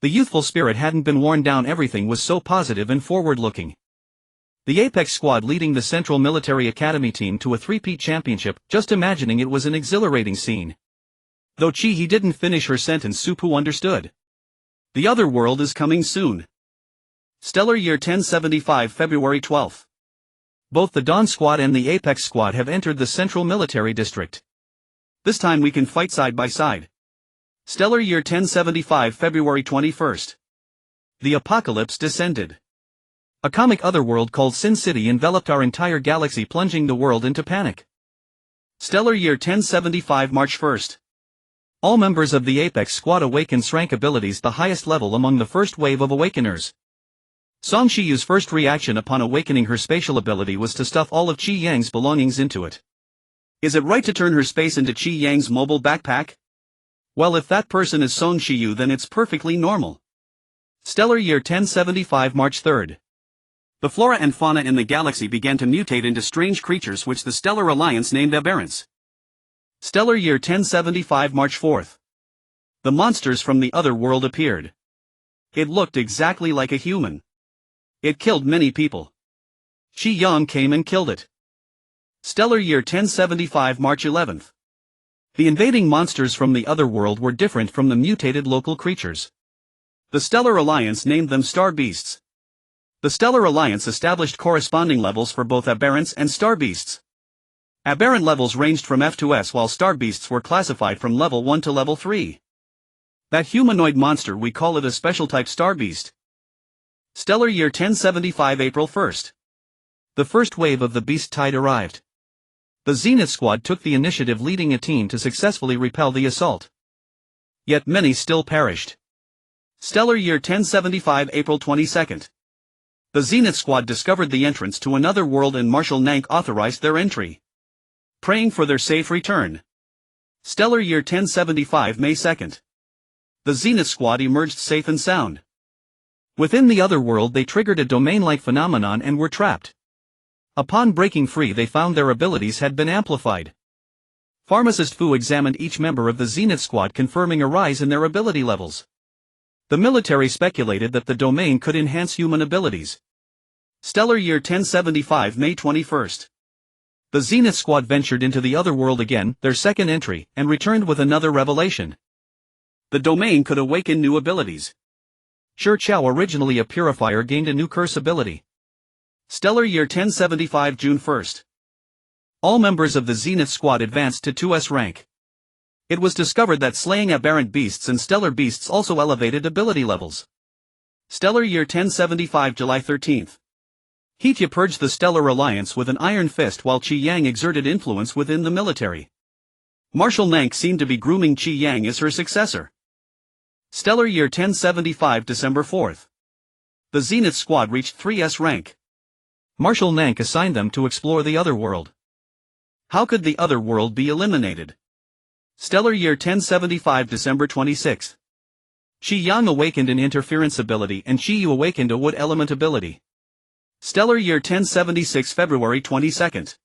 The youthful spirit hadn't been worn down, everything was so positive and forward-looking. The Apex squad leading the Central Military Academy team to a 3-peat championship, just imagining it was an exhilarating scene. Though he didn't finish her sentence, Su Pu understood. The other world is coming soon. Stellar Year 1075 February 12th. Both the Dawn Squad and the Apex Squad have entered the Central Military District. This time we can fight side by side. Stellar Year 1075 February 21st. The apocalypse descended. A comic otherworld called Sin City enveloped our entire galaxy, plunging the world into panic. Stellar Year 1075 March 1st. All members of the Apex Squad awakened rank abilities, the highest level among the first wave of awakeners. Song Shiyu's first reaction upon awakening her spatial ability was to stuff all of Qi Yang's belongings into it. Is it right to turn her space into Qi Yang's mobile backpack? Well, if that person is Song Shiyu, then it's perfectly normal. Stellar Year 1075 March 3rd. The flora and fauna in the galaxy began to mutate into strange creatures which the Stellar Alliance named aberrants. Stellar Year 1075 March 4th. The monsters from the other world appeared. It looked exactly like a human. It killed many people. Qi Yang came and killed it. Stellar Year 1075 March 11th. The invading monsters from the other world were different from the mutated local creatures. The Stellar Alliance named them Star Beasts. The Stellar Alliance established corresponding levels for both aberrants and star beasts. Aberrant levels ranged from F to S, while star beasts were classified from level 1 to level 3. That humanoid monster, we call it a special type star beast. Stellar Year 1075 April 1st. The first wave of the beast tide arrived. The Zenith Squad took the initiative, leading a team to successfully repel the assault. Yet many still perished. Stellar Year 1075 April 22nd. The Zenith Squad discovered the entrance to another world and Marshal Nank authorized their entry. Praying for their safe return. Stellar Year 1075 May 2nd. The Zenith Squad emerged safe and sound. Within the other world they triggered a domain-like phenomenon and were trapped. Upon breaking free they found their abilities had been amplified. Pharmacist Fu examined each member of the Zenith Squad, confirming a rise in their ability levels. The military speculated that the domain could enhance human abilities. Stellar Year 1075 May 21st. The Zenith Squad ventured into the other world again, their second entry, and returned with another revelation. The domain could awaken new abilities. Shi Chao, originally a purifier, gained a new curse ability. Stellar Year 1075 June 1st. All members of the Zenith Squad advanced to 2S rank. It was discovered that slaying aberrant beasts and stellar beasts also elevated ability levels. Stellar Year 1075 July 13th. Heetya purged the Stellar Alliance with an iron fist while Qi Yang exerted influence within the military. Marshal Nank seemed to be grooming Qi Yang as her successor. Stellar Year 1075 December 4th. The Zenith Squad reached 3S rank. Marshal Nank assigned them to explore the other world. How could the other world be eliminated? Stellar Year 1075 December 26th. Qi Yang awakened an interference ability and Qi Yu awakened a wood element ability. Stellar Year 1076 February 22nd.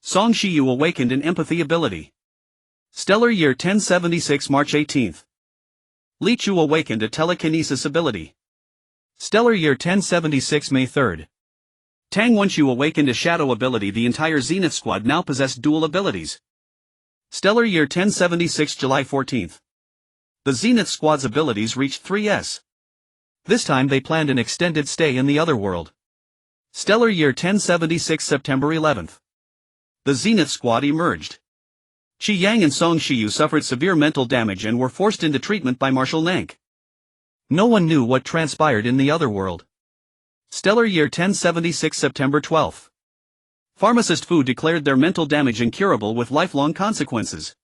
Song Shi Yu awakened an empathy ability. Stellar Year 1076 March 18th. Li Chu awakened a telekinesis ability. Stellar Year 1076 May 3rd. Tang Wenqiu awakened a shadow ability. The entire Zenith Squad now possessed dual abilities. Stellar Year 1076 July 14th. The Zenith Squad's abilities reached 3S. This time they planned an extended stay in the other world. Stellar Year 1076 September 11th. The Zenith Squad emerged. Qi Yang and Song Shiyu suffered severe mental damage and were forced into treatment by Marshal Nank. No one knew what transpired in the other world. Stellar Year 1076 September 12th. Pharmacist Fu declared their mental damage incurable with lifelong consequences.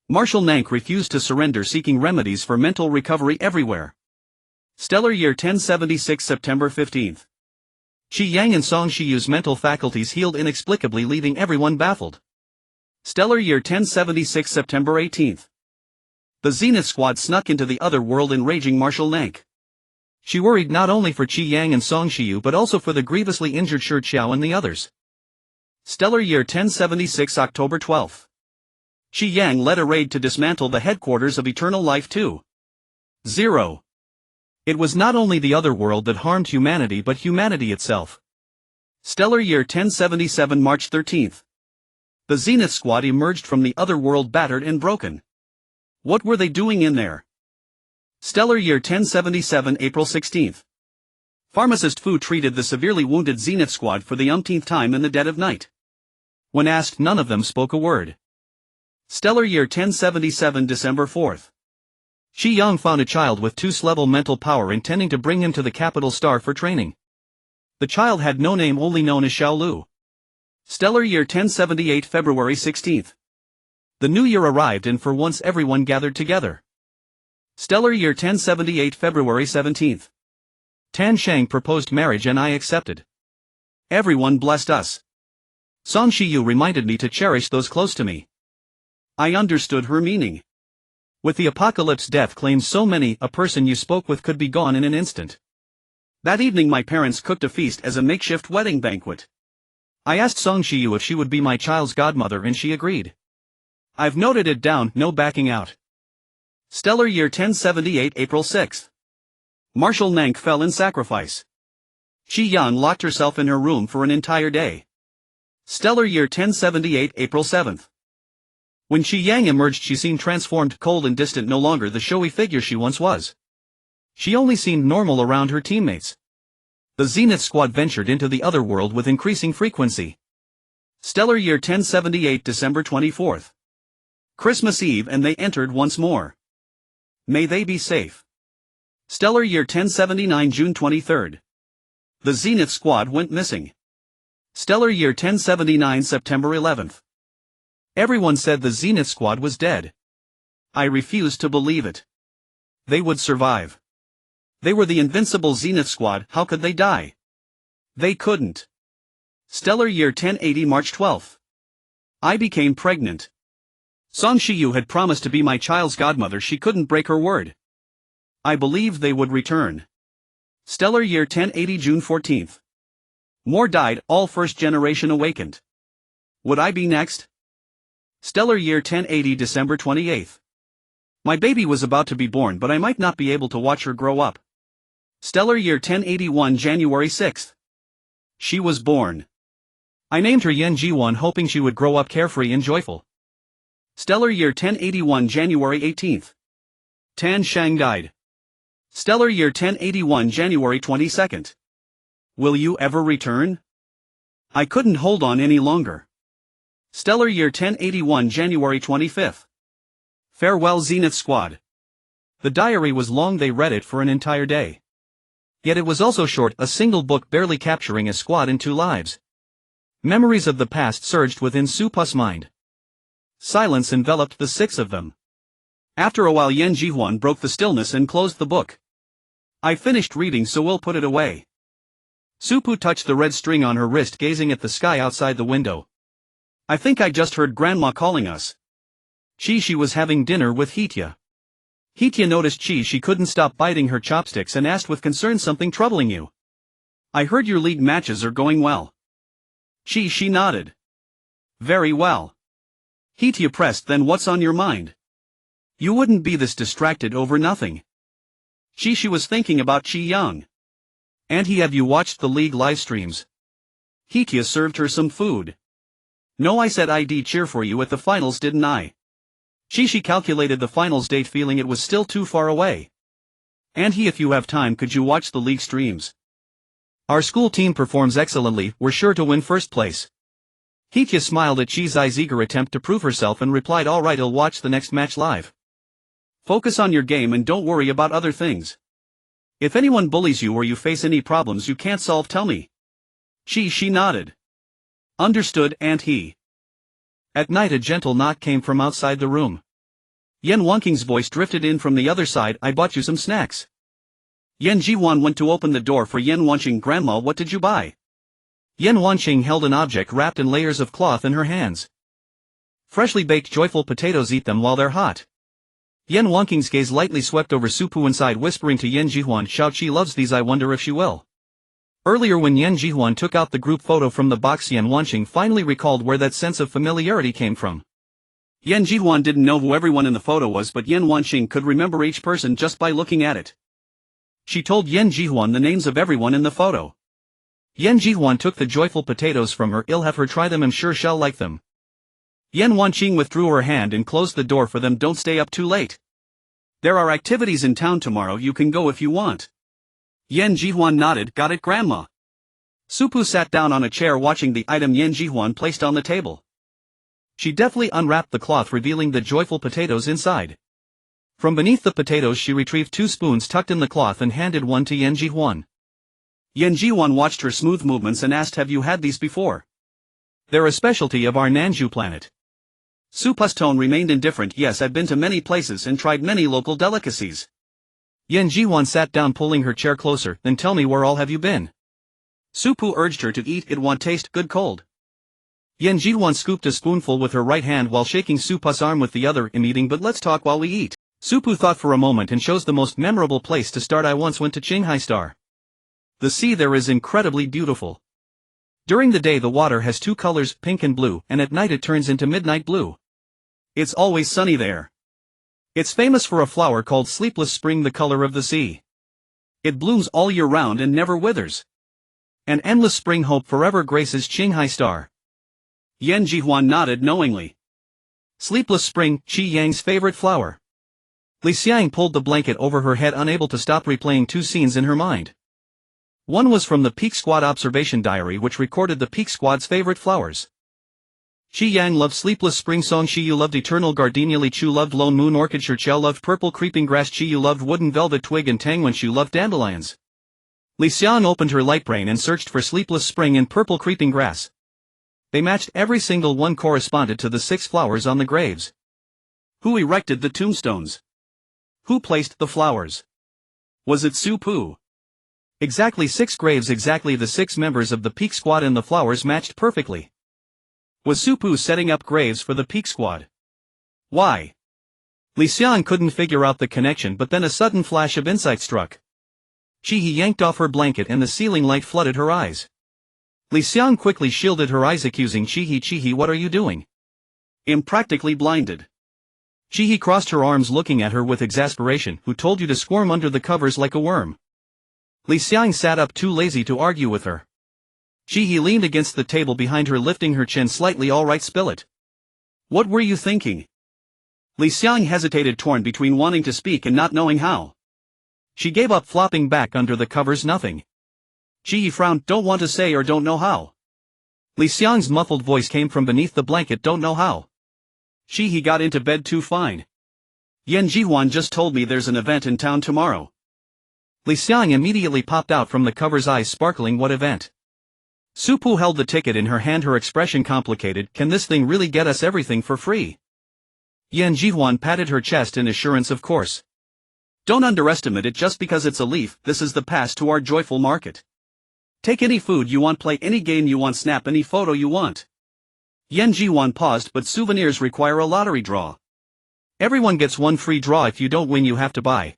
Marshal Nank refused to surrender, seeking remedies for mental recovery everywhere. Stellar Year 1076 September 15th. Qi Yang and Song Shiyu's mental faculties healed inexplicably, leaving everyone baffled. Stellar Year 1076 September 18th. The Zenith Squad snuck into the other world, enraging Marshal Nank. She worried not only for Qi Yang and Song Shiyu but also for the grievously injured Shi Qiao and the others. Stellar Year 1076 October 12th. Qi Yang led a raid to dismantle the headquarters of Eternal Life 2.0. It was not only the other world that harmed humanity but humanity itself. Stellar Year 1077 March 13th. The Zenith Squad emerged from the other world battered and broken. What were they doing in there? Stellar Year 1077 April 16th. Pharmacist Fu treated the severely wounded Zenith Squad for the umpteenth time in the dead of night. When asked, none of them spoke a word. Stellar Year 1077 December 4th. Qi Yang found a child with 2S level mental power, intending to bring him to the capital star for training. The child had no name, only known as Xiaolu. Stellar Year 1078 February 16th. The new year arrived and for once everyone gathered together. Stellar Year 1078 February 17th. Tan Shang proposed marriage and I accepted. Everyone blessed us. Song Shiyu reminded me to cherish those close to me. I understood her meaning. With the apocalypse, death claims so many, a person you spoke with could be gone in an instant. That evening my parents cooked a feast as a makeshift wedding banquet. I asked Song Shiyu if she would be my child's godmother and she agreed. I've noted it down, no backing out. Stellar Year 1078 April 6th. Marshal Nank fell in sacrifice. Qi Yang locked herself in her room for an entire day. Stellar Year 1078 April 7th. When Qi Yang emerged, she seemed transformed, cold and distant, no longer the showy figure she once was. She only seemed normal around her teammates. The Zenith Squad ventured into the other world with increasing frequency. Stellar Year 1078 December 24th. Christmas Eve, and they entered once more. May they be safe. Stellar Year 1079 June 23rd. The Zenith Squad went missing. Stellar Year 1079 September 11th. Everyone said the Zenith Squad was dead. I refused to believe it. They would survive. They were the invincible Zenith Squad, how could they die? They couldn't. Stellar Year 1080 March 12th. I became pregnant. Song Shiyu had promised to be my child's godmother, she couldn't break her word. I believed they would return. Stellar Year 1080 June 14th. More died, all first generation awakened. Would I be next? Stellar Year 1080 December 28th. My baby was about to be born, but I might not be able to watch her grow up. Stellar Year 1081 January 6th. She was born. I named her Yan Jiwan, hoping she would grow up carefree and joyful. Stellar Year 1081 January 18th. Tan Shang died. Stellar Year 1081 January 22nd. Will you ever return? I couldn't hold on any longer. Stellar Year 1081 January 25. Farewell Zenith Squad. The diary was long, they read it for an entire day. Yet it was also short, a single book barely capturing a squad in 2 lives. Memories of the past surged within Supa's mind. Silence enveloped the 6 of them. After a while Yen Jihuan broke the stillness and closed the book. I finished reading, so we'll put it away. Supu touched the red string on her wrist, gazing at the sky outside the window. I think I just heard Grandma calling us. She was having dinner with Hitya. Hitya noticed she couldn't stop biting her chopsticks and asked with concern, something troubling you? I heard your league matches are going well. She nodded. Very well. Hitya pressed, then what's on your mind? You wouldn't be this distracted over nothing. She was thinking about Chi Yang. And have you watched the league live streams? Hitya served her some food. No, I said I'd cheer for you at the finals, didn't I? She calculated the finals date, feeling it was still too far away. And if you have time, could you watch the league streams? Our school team performs excellently, we're sure to win first place. Hitya smiled at Chi's eager attempt to prove herself and replied, alright, I'll watch the next match live. Focus on your game and don't worry about other things. If anyone bullies you or you face any problems you can't solve, tell me. She nodded. Understood, and he. At night a gentle knock came from outside the room. Yen Wanqing's voice drifted in from the other side, I bought you some snacks. Yen Jihuan went to open the door for Yen Wanqing. Grandma, what did you buy? Yen Wanqing held an object wrapped in layers of cloth in her hands. Freshly baked joyful potatoes, eat them while they're hot. Yen Wanqing's gaze lightly swept over Supu inside, whispering to Yen Jihuan, shout, she loves these, I wonder if she will. Earlier when Yen Jihuan took out the group photo from the box, Yen Wanqing finally recalled where that sense of familiarity came from. Yen Jihuan didn't know who everyone in the photo was, but Yen Wanqing could remember each person just by looking at it. She told Yen Jihuan the names of everyone in the photo. Yen Jihuan took the joyful potatoes from her. I'll have her try them, I'm sure she'll like them. Yen Wanqing withdrew her hand and closed the door for them. Don't stay up too late. There are activities in town tomorrow, you can go if you want. Yen Jihuan nodded, got it, Grandma. Supu sat down on a chair watching the item Yen Jihuan placed on the table. She deftly unwrapped the cloth, revealing the joyful potatoes inside. From beneath the potatoes she retrieved 2 spoons tucked in the cloth and handed one to Yen Jihuan. Yen Jihuan watched her smooth movements and asked, have you had these before? They're a specialty of our Nanju planet. Supu's tone remained indifferent. Yes, I've been to many places and tried many local delicacies. Yen Jihuan sat down, pulling her chair closer. Then tell me, where all have you been? Supu urged her to eat, it won't taste good cold. Yen Jihuan scooped a spoonful with her right hand while shaking Supu's arm with the other. I'm eating, but let's talk while we eat. Supu thought for a moment and chose the most memorable place to start. I once went to Qinghai Star. The sea there is incredibly beautiful. During the day the water has 2 colors, pink and blue, and at night it turns into midnight blue. It's always sunny there. It's famous for a flower called sleepless spring, the color of the sea. It blooms all year round and never withers. An endless spring hope forever graces Qinghai Star. Yen Jihuan nodded knowingly. Sleepless spring, Qi Yang's favorite flower. Li Xiang pulled the blanket over her head, unable to stop replaying 2 scenes in her mind. One was from the Peak Squad observation diary, which recorded the Peak Squad's favorite flowers. Qi Yang loved sleepless spring song, Shi Yu loved eternal gardenia, Li Chu loved lone moon orchid, Shi Qiao loved purple creeping grass, Qi Yu loved wooden velvet twig, and Tang Wenshu loved dandelions. Li Xiang opened her light brain and searched for sleepless spring and purple creeping grass. They matched, every single one corresponded to the 6 flowers on the graves. Who erected the tombstones? Who placed the flowers? Was it Supu? Exactly 6 graves, exactly the 6 members of the Peak Squad, and the flowers matched perfectly. Was Supu setting up graves for the Peak Squad? Why? Li Xiang couldn't figure out the connection, but then a sudden flash of insight struck. He yanked off her blanket and the ceiling light flooded her eyes. Li Xiang quickly shielded her eyes, accusing Chi, what are you doing? I'm practically blinded. Chi crossed her arms, looking at her with exasperation. Who told you to squirm under the covers like a worm? Li Xiang sat up, too lazy to argue with her. Chi leaned against the table behind her, lifting her chin slightly. All right, spill it. What were you thinking? Li Xiang hesitated, torn between wanting to speak and not knowing how. She gave up, flopping back under the covers. Nothing. Chi frowned. Don't want to say or don't know how? Li Xiang's muffled voice came from beneath the blanket. Don't know how. He got into bed too fine. Yan Jihuan just told me there's an event in town tomorrow. Li Xiang immediately popped out from the cover's eyes, sparkling. What event? Su Pu held the ticket in her hand, her expression complicated. Can this thing really get us everything for free? Yan Jihuan patted her chest in assurance. Of course. Don't underestimate it. Just because it's a leaf, this is the pass to our joyful market. Take any food you want, play any game you want, snap any photo you want. Yan Jihuan paused, but souvenirs require a lottery draw. Everyone gets one free draw. If you don't win you have to buy.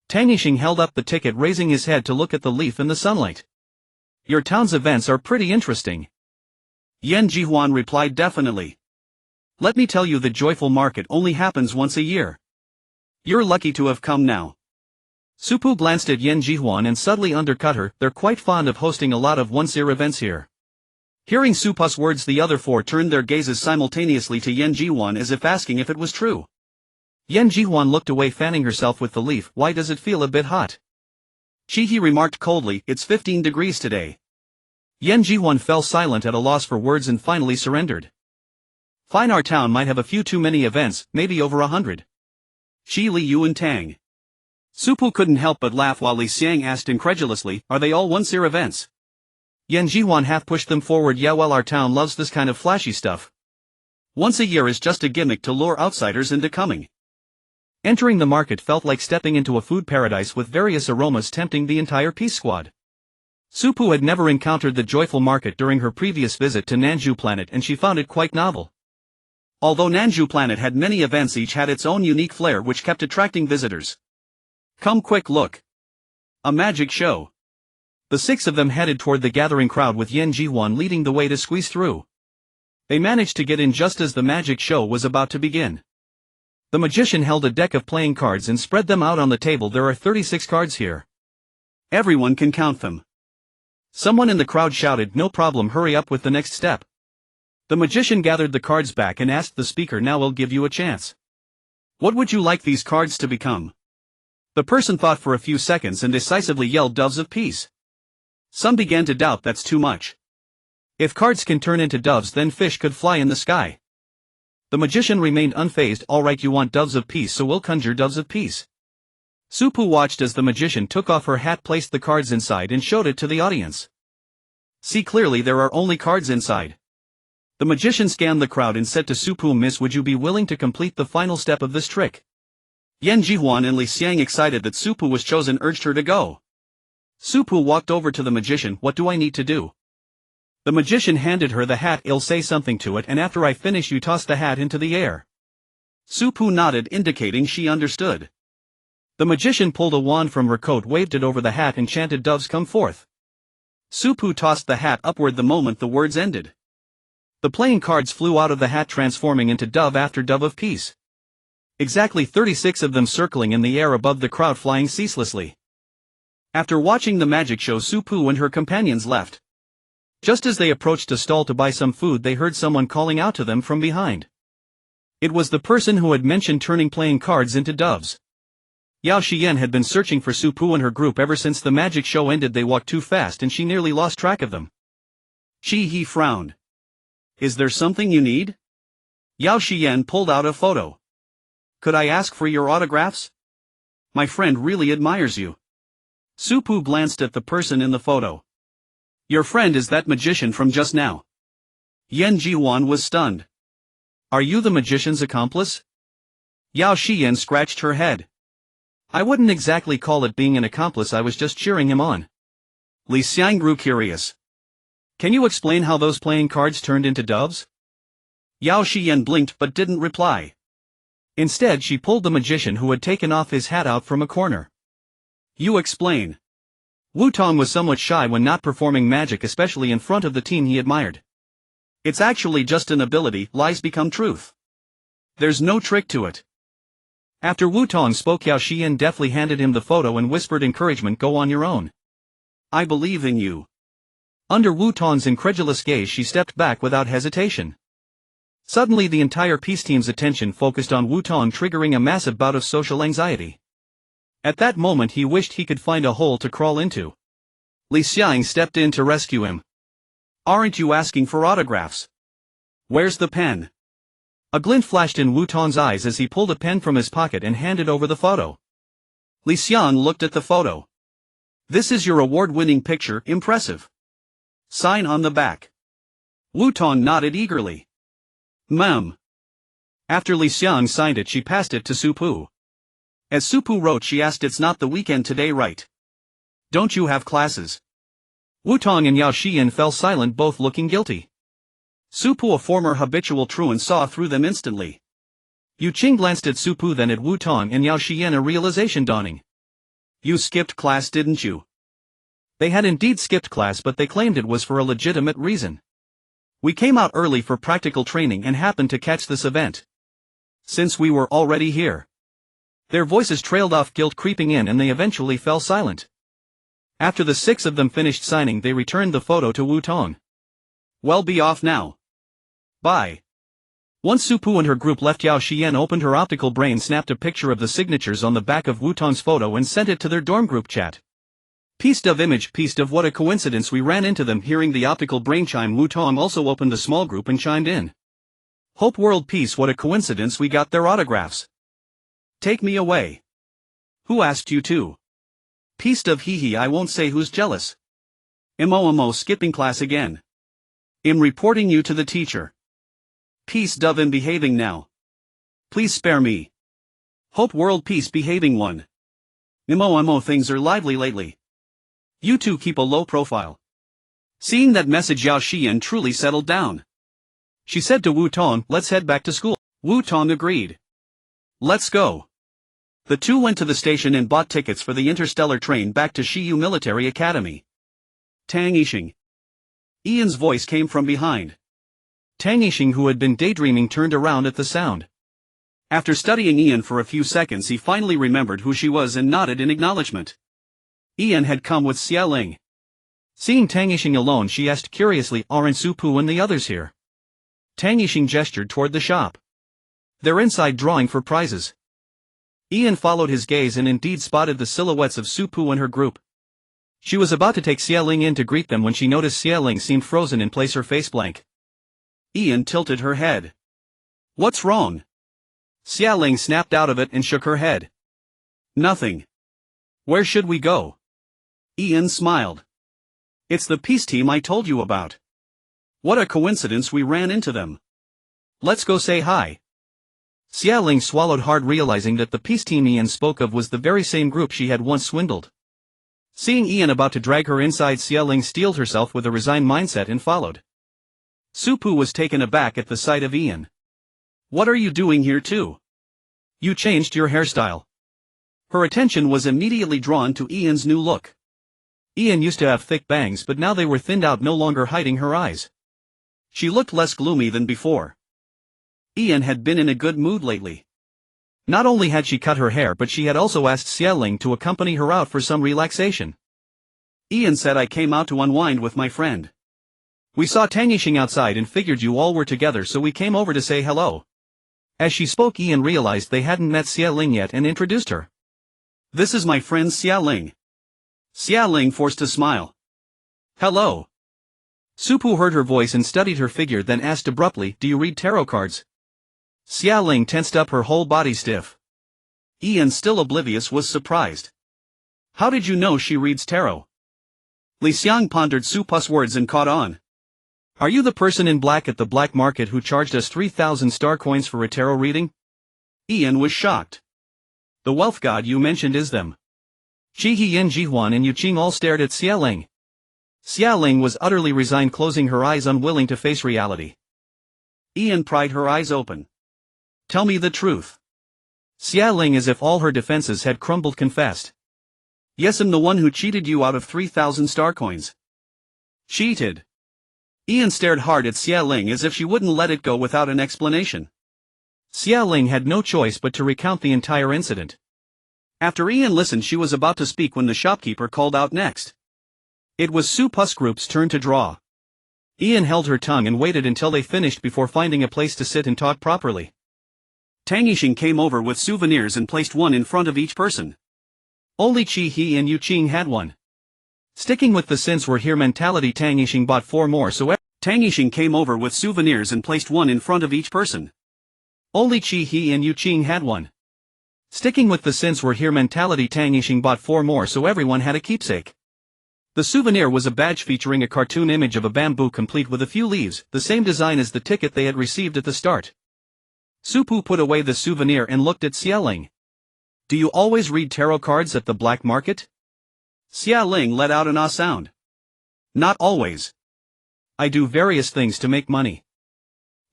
Tang Yixing held up the ticket, raising his head to look at the leaf in the sunlight. Your town's events are pretty interesting. Yan Jihuan replied, definitely. Let me tell you, the joyful market only happens once a year. You're lucky to have come now. Su Pu glanced at Yan Jihuan and subtly undercut her. They're quite fond of hosting a lot of once-a-year events here. Hearing Su Pu's words, the other four turned their gazes simultaneously to Yan Jihuan as if asking if it was true. Yan Jihuan looked away, fanning herself with the leaf. Why does it feel a bit hot? He remarked coldly, it's 15 degrees today. Yan Jihuan fell silent at a loss for words and finally surrendered. Fine, our town might have a few too many events, maybe over 100. Li Yu and Tang. Su Pu couldn't help but laugh while Li Xiang asked incredulously, are they all once-a-year events? Yan Jihuan half pushed them forward. Yeah, well, our town loves this kind of flashy stuff. Once a year is just a gimmick to lure outsiders into coming. Entering the market felt like stepping into a food paradise with various aromas tempting the entire Peace Squad. Su Pu had never encountered the joyful market during her previous visit to Nanju Planet, and she found it quite novel. Although Nanju Planet had many events, each had its own unique flair which kept attracting visitors. Come quick, look. A magic show. The six of them headed toward the gathering crowd with Yan Jihuan leading the way to squeeze through. They managed to get in just as the magic show was about to begin. The magician held a deck of playing cards and spread them out on the table. There are 36 cards here. Everyone can count them. Someone in the crowd shouted, no problem, hurry up with the next step. The magician gathered the cards back and asked the speaker, now we'll give you a chance. What would you like these cards to become? The person thought for a few seconds and decisively yelled, doves of peace. Some began to doubt that's too much. If cards can turn into doves, then fish could fly in the sky. The magician remained unfazed. All right, you want doves of peace, so we'll conjure doves of peace. Su Pu watched as the magician took off her hat, placed the cards inside and showed it to the audience. See clearly, there are only cards inside. The magician scanned the crowd and said to Su Pu, Miss, would you be willing to complete the final step of this trick? Yan Jihuan and Li Xiang, excited that Su Pu was chosen, urged her to go. Su Pu walked over to the magician. What do I need to do? The magician handed her the hat. I'll say something to it, and after I finish you toss the hat into the air. Su Pu nodded, indicating she understood. The magician pulled a wand from her coat, waved it over the hat and chanted, doves come forth. Su Pu tossed the hat upward the moment the words ended. The playing cards flew out of the hat, transforming into dove after dove of peace. Exactly 36 of them circling in the air above the crowd, flying ceaselessly. After watching the magic show, Su Pu and her companions left. Just as they approached a stall to buy some food, they heard someone calling out to them from behind. It was the person who had mentioned turning playing cards into doves. Yao Xian had been searching for Su Pu and her group ever since the magic show ended. They walked too fast and she nearly lost track of them. He frowned. Is there something you need? Yao Xian pulled out a photo. Could I ask for your autographs? My friend really admires you. Su Pu glanced at the person in the photo. Your friend is that magician from just now. Yan Jihuan was stunned. Are you the magician's accomplice? Yao Xian scratched her head. I wouldn't exactly call it being an accomplice, I was just cheering him on. Li Xiang grew curious. Can you explain how those playing cards turned into doves? Yao Xian blinked but didn't reply. Instead, she pulled the magician who had taken off his hat out from a corner. You explain. Wu Tong was somewhat shy when not performing magic, especially in front of the team he admired. It's actually just an ability, lies become truth. There's no trick to it. After Wu Tong spoke, Yao Xian deftly handed him the photo and whispered encouragement, go on your own. I believe in you. Under Wu Tong's incredulous gaze, she stepped back without hesitation. Suddenly the entire peace team's attention focused on Wu Tong, triggering a massive bout of social anxiety. At that moment he wished he could find a hole to crawl into. Li Xiang stepped in to rescue him. Aren't you asking for autographs? Where's the pen? A glint flashed in Wu Tong's eyes as he pulled a pen from his pocket and handed over the photo. Li Xiang looked at the photo. This is your award-winning picture, impressive. Sign on the back. Wu Tong nodded eagerly. Ma'am. After Li Xiang signed it, she passed it to Su Pu. As Su Pu wrote, she asked, "It's not the weekend today, right? Don't you have classes?" Wu Tong and Yao Xian fell silent, both looking guilty. Su Pu, a former habitual truant, saw through them instantly. Yu Qing glanced at Su Pu, then at Wu Tong and Yao Xian, a realization dawning. You skipped class, didn't you? They had indeed skipped class, but they claimed it was for a legitimate reason. We came out early for practical training and happened to catch this event. Since we were already here. Their voices trailed off, guilt creeping in, and they eventually fell silent. After the 6 of them finished signing, they returned the photo to Wu Tong. Well, be off now. Bye. Once Su Pu and her group left, Yao Xian opened her optical brain, snapped a picture of the signatures on the back of Wu Tong's photo and sent it to their dorm group chat. Piece of image, piece of what a coincidence, we ran into them. Hearing the optical brain chime, Wu Tong also opened the small group and chimed in. Hope world peace, what a coincidence, we got their autographs. Take me away. Who asked you to? Piece of hee hee, I won't say who's jealous. Mo skipping class again. I'm reporting you to the teacher. Peace dove in behaving now. Please spare me. Hope world peace behaving one. Mo things are lively lately. You two keep a low profile. Seeing that message, Yao Xian truly settled down. She said to Wu Tong, let's head back to school. Wu Tong agreed. Let's go. The two went to the station and bought tickets for the interstellar train back to Shiyu Military Academy. Tang Yixing. Ian's voice came from behind. Tang Yixing, who had been daydreaming, turned around at the sound. After studying Ian for a few seconds, he finally remembered who she was and nodded in acknowledgement. Ian had come with Xia Ling. Seeing Tang Yixing alone, she asked curiously, aren't Su Pu and the others here? Tang Yixing gestured toward the shop. They're inside drawing for prizes. Ian followed his gaze and indeed spotted the silhouettes of Su Pu and her group. She was about to take Xia Ling in to greet them when she noticed Xia Ling seemed frozen in place, her face blank. Ian tilted her head. What's wrong? Xia Ling snapped out of it and shook her head. Nothing. Where should we go? Ian smiled. It's the peace team I told you about. What a coincidence, we ran into them. Let's go say hi. Xia Ling swallowed hard, realizing that the peace team Ian spoke of was the very same group she had once swindled. Seeing Ian about to drag her inside, Xia Ling steeled herself with a resigned mindset and followed. Su Pu was taken aback at the sight of Ian. What are you doing here too? You changed your hairstyle. Her attention was immediately drawn to Ian's new look. Ian used to have thick bangs, but now they were thinned out, no longer hiding her eyes. She looked less gloomy than before. Ian had been in a good mood lately. Not only had she cut her hair, but she had also asked Xia Ling to accompany her out for some relaxation. Ian said, I came out to unwind with my friend. We saw Tang Yixing outside and figured you all were together, so we came over to say hello. As she spoke, Ian realized they hadn't met Xia Ling yet and introduced her. This is my friend Xia Ling. Xia Ling forced a smile. Hello. Su Pu heard her voice and studied her figure, then asked abruptly, do you read tarot cards? Xia Ling tensed up, her whole body stiff. Ian, still oblivious, was surprised. How did you know she reads tarot? Li Xiang pondered Su Pu's words and caught on. Are you the person in black at the black market who charged us 3,000 star coins for a tarot reading? Ian was shocked. The wealth god you mentioned is them. Ji Hian, Ji Huan and Yu Qing all stared at Xia Ling. Xia Ling was utterly resigned, closing her eyes, unwilling to face reality. Ian pried her eyes open. Tell me the truth. Xia Ling, as if all her defenses had crumbled, confessed. Yes, I'm the one who cheated you out of 3,000 star coins. Cheated? Ian stared hard at Xia Ling as if she wouldn't let it go without an explanation. Xia Ling had no choice but to recount the entire incident. After Ian listened, she was about to speak when the shopkeeper called out next. It was Su Pu's group's turn to draw. Ian held her tongue and waited until they finished before finding a place to sit and talk properly. Tang Yixing came over with souvenirs and placed one in front of each person. Only Qi He and Yu Qing had one. Sticking with the since we're here mentality, Tang Yixing bought 4 more so Tang Yixing came over with souvenirs and placed one in front of each person. only Chi He and Yu Qing had one. Sticking with the since we're here mentality, Tang Yixing bought 4 more so everyone had a keepsake. The souvenir was a badge featuring a cartoon image of a bamboo complete with a few leaves, the same design as the ticket they had received at the start. Su Pu put away the souvenir and looked at Xia Ling. Do you always read tarot cards at the black market? Xia Ling let out an ah sound. Not always. I do various things to make money.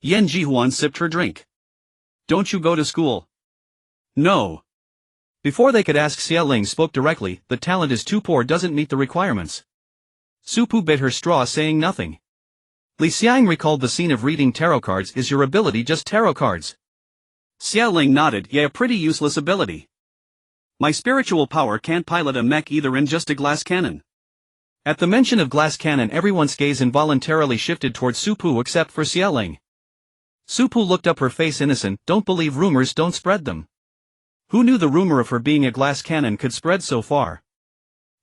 Yan Jihuan sipped her drink. Don't you go to school? No. Before they could ask, Xia Ling spoke directly, the talent is too poor, doesn't meet the requirements. Su Pu bit her straw, saying nothing. Li Xiang recalled the scene of reading tarot cards. Is your ability just tarot cards? Xia Ling nodded. Yeah, a pretty useless ability. My spiritual power can't pilot a mech either, in just a glass cannon. At the mention of glass cannon, everyone's gaze involuntarily shifted towards Su Pu except for Xia Ling. Su Pu looked up, her face innocent. Don't believe rumors, don't spread them. Who knew the rumor of her being a glass cannon could spread so far?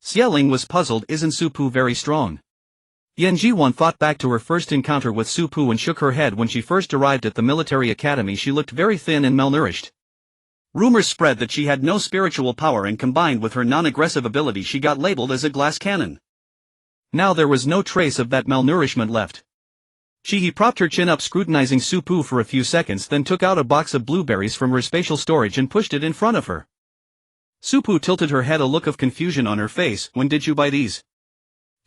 Xia Ling was puzzled. Isn't Su Pu very strong? Yan Jihuan thought back to her first encounter with Su Pu and shook her head. When she first arrived at the military academy, she looked very thin and malnourished. Rumors spread that she had no spiritual power, and combined with her non-aggressive ability, she got labeled as a glass cannon. Now there was no trace of that malnourishment left. She propped her chin up, scrutinizing Su Pu for a few seconds, then took out a box of blueberries from her spatial storage and pushed it in front of her. Su Pu tilted her head, a look of confusion on her face. When did you buy these?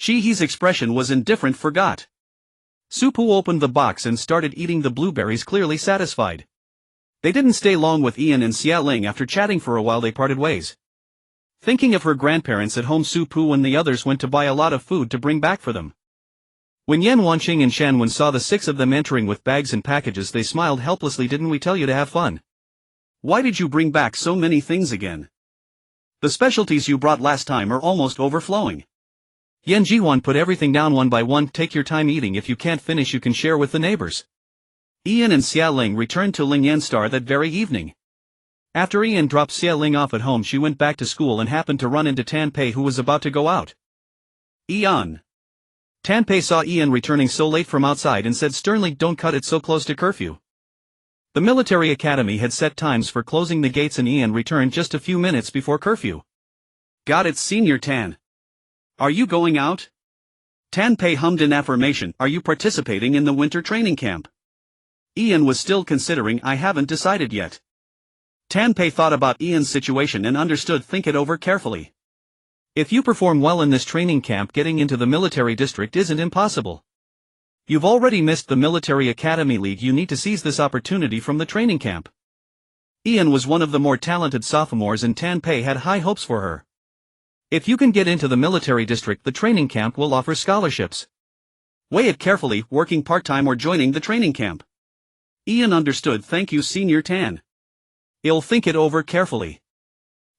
Chi He's expression was indifferent. Forgot. Su Pu opened the box and started eating the blueberries, clearly satisfied. They didn't stay long with Ian and Xia Ling. After chatting for a while, they parted ways. Thinking of her grandparents at home, Su Pu and the others went to buy a lot of food to bring back for them. When Yan Wanqing and Shan Wen saw the 6 of them entering with bags and packages, they smiled helplessly. Didn't we tell you to have fun? Why did you bring back so many things again? The specialties you brought last time are almost overflowing. Yan Jihuan put everything down one by one. Take your time eating. If you can't finish, you can share with the neighbors. Ian and Xia Ling returned to Ling Yan Star that very evening. After Ian dropped Xia Ling off at home, she went back to school and happened to run into Tan Pei, who was about to go out. Ian. Tan Pei saw Ian returning so late from outside and said sternly, don't cut it so close to curfew. The military academy had set times for closing the gates and Ian returned just a few minutes before curfew. Got it, Senior Tan. Are you going out? Tan Pei hummed in affirmation. Are you participating in the winter training camp? Ian was still considering. I haven't decided yet. Tan Pei thought about Ian's situation and understood. Think it over carefully. If you perform well in this training camp, getting into the military district isn't impossible. You've already missed the military academy league. You need to seize this opportunity from the training camp. Ian was one of the more talented sophomores and Tan Pei had high hopes for her. If you can get into the military district, the training camp will offer scholarships. Weigh it carefully, working part-time or joining the training camp. Ian understood. Thank you, Senior Tan. I'll think it over carefully.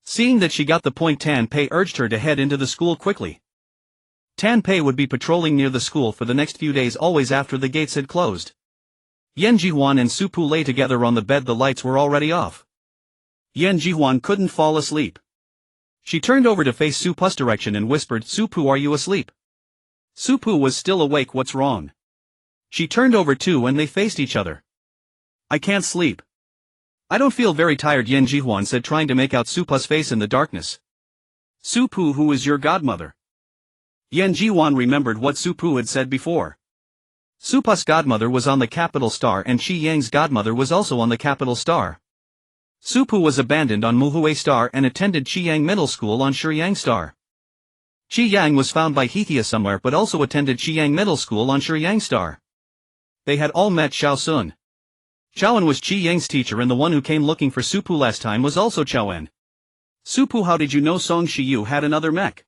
Seeing that she got the point, Tan Pei urged her to head into the school quickly. Tan Pei would be patrolling near the school for the next few days, always after the gates had closed. Yan Jihuan and Su Pu lay together on the bed. The lights were already off. Yan Jihuan couldn't fall asleep. She turned over to face Su Pu's direction and whispered, Su Pu, are you asleep? Su Pu was still awake. What's wrong? She turned over too and they faced each other. I can't sleep. I don't feel very tired, Yan Jihuan said, trying to make out Su Pu's face in the darkness. Su Pu, who is your godmother? Yan Jihuan remembered what Su Pu had said before. Su Pu's godmother was on the capital star and Qi Yang's godmother was also on the capital star. Su Pu was abandoned on Muhui Star and attended Qi Yang Middle School on Shiyang Star. Qi Yang was found by Hethia somewhere but also attended Qi Yang Middle School on Shiyang Star. They had all met Xiao Sun. Xiaowen was Qi Yang's teacher and the one who came looking for Su Pu last time was also Xiaowen. Su Pu, how did you know Song Shiyu had another mech?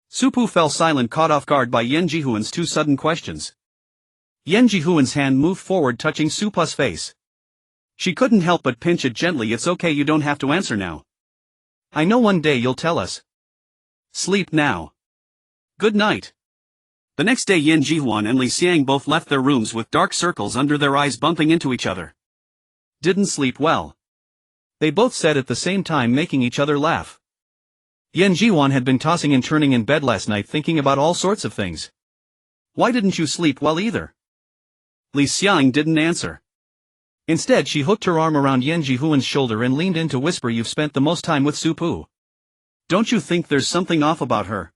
Su Pu fell silent, caught off guard by Yan Jihuan's 2 sudden questions. Yan Jihuan's hand moved forward, touching Su Pu's face. She couldn't help but pinch it gently. It's okay, you don't have to answer now. I know one day you'll tell us. Sleep now. Good night. The next day, Yan Jihuan and Li Xiang both left their rooms with dark circles under their eyes, bumping into each other. Didn't sleep well. They both said at the same time, making each other laugh. Yan Jihuan had been tossing and turning in bed last night thinking about all sorts of things. Why didn't you sleep well either? Li Xiang didn't answer. Instead she hooked her arm around Yan Jihuan's shoulder and leaned in to whisper, "You've spent the most time with Su Pu. Don't you think there's something off about her?"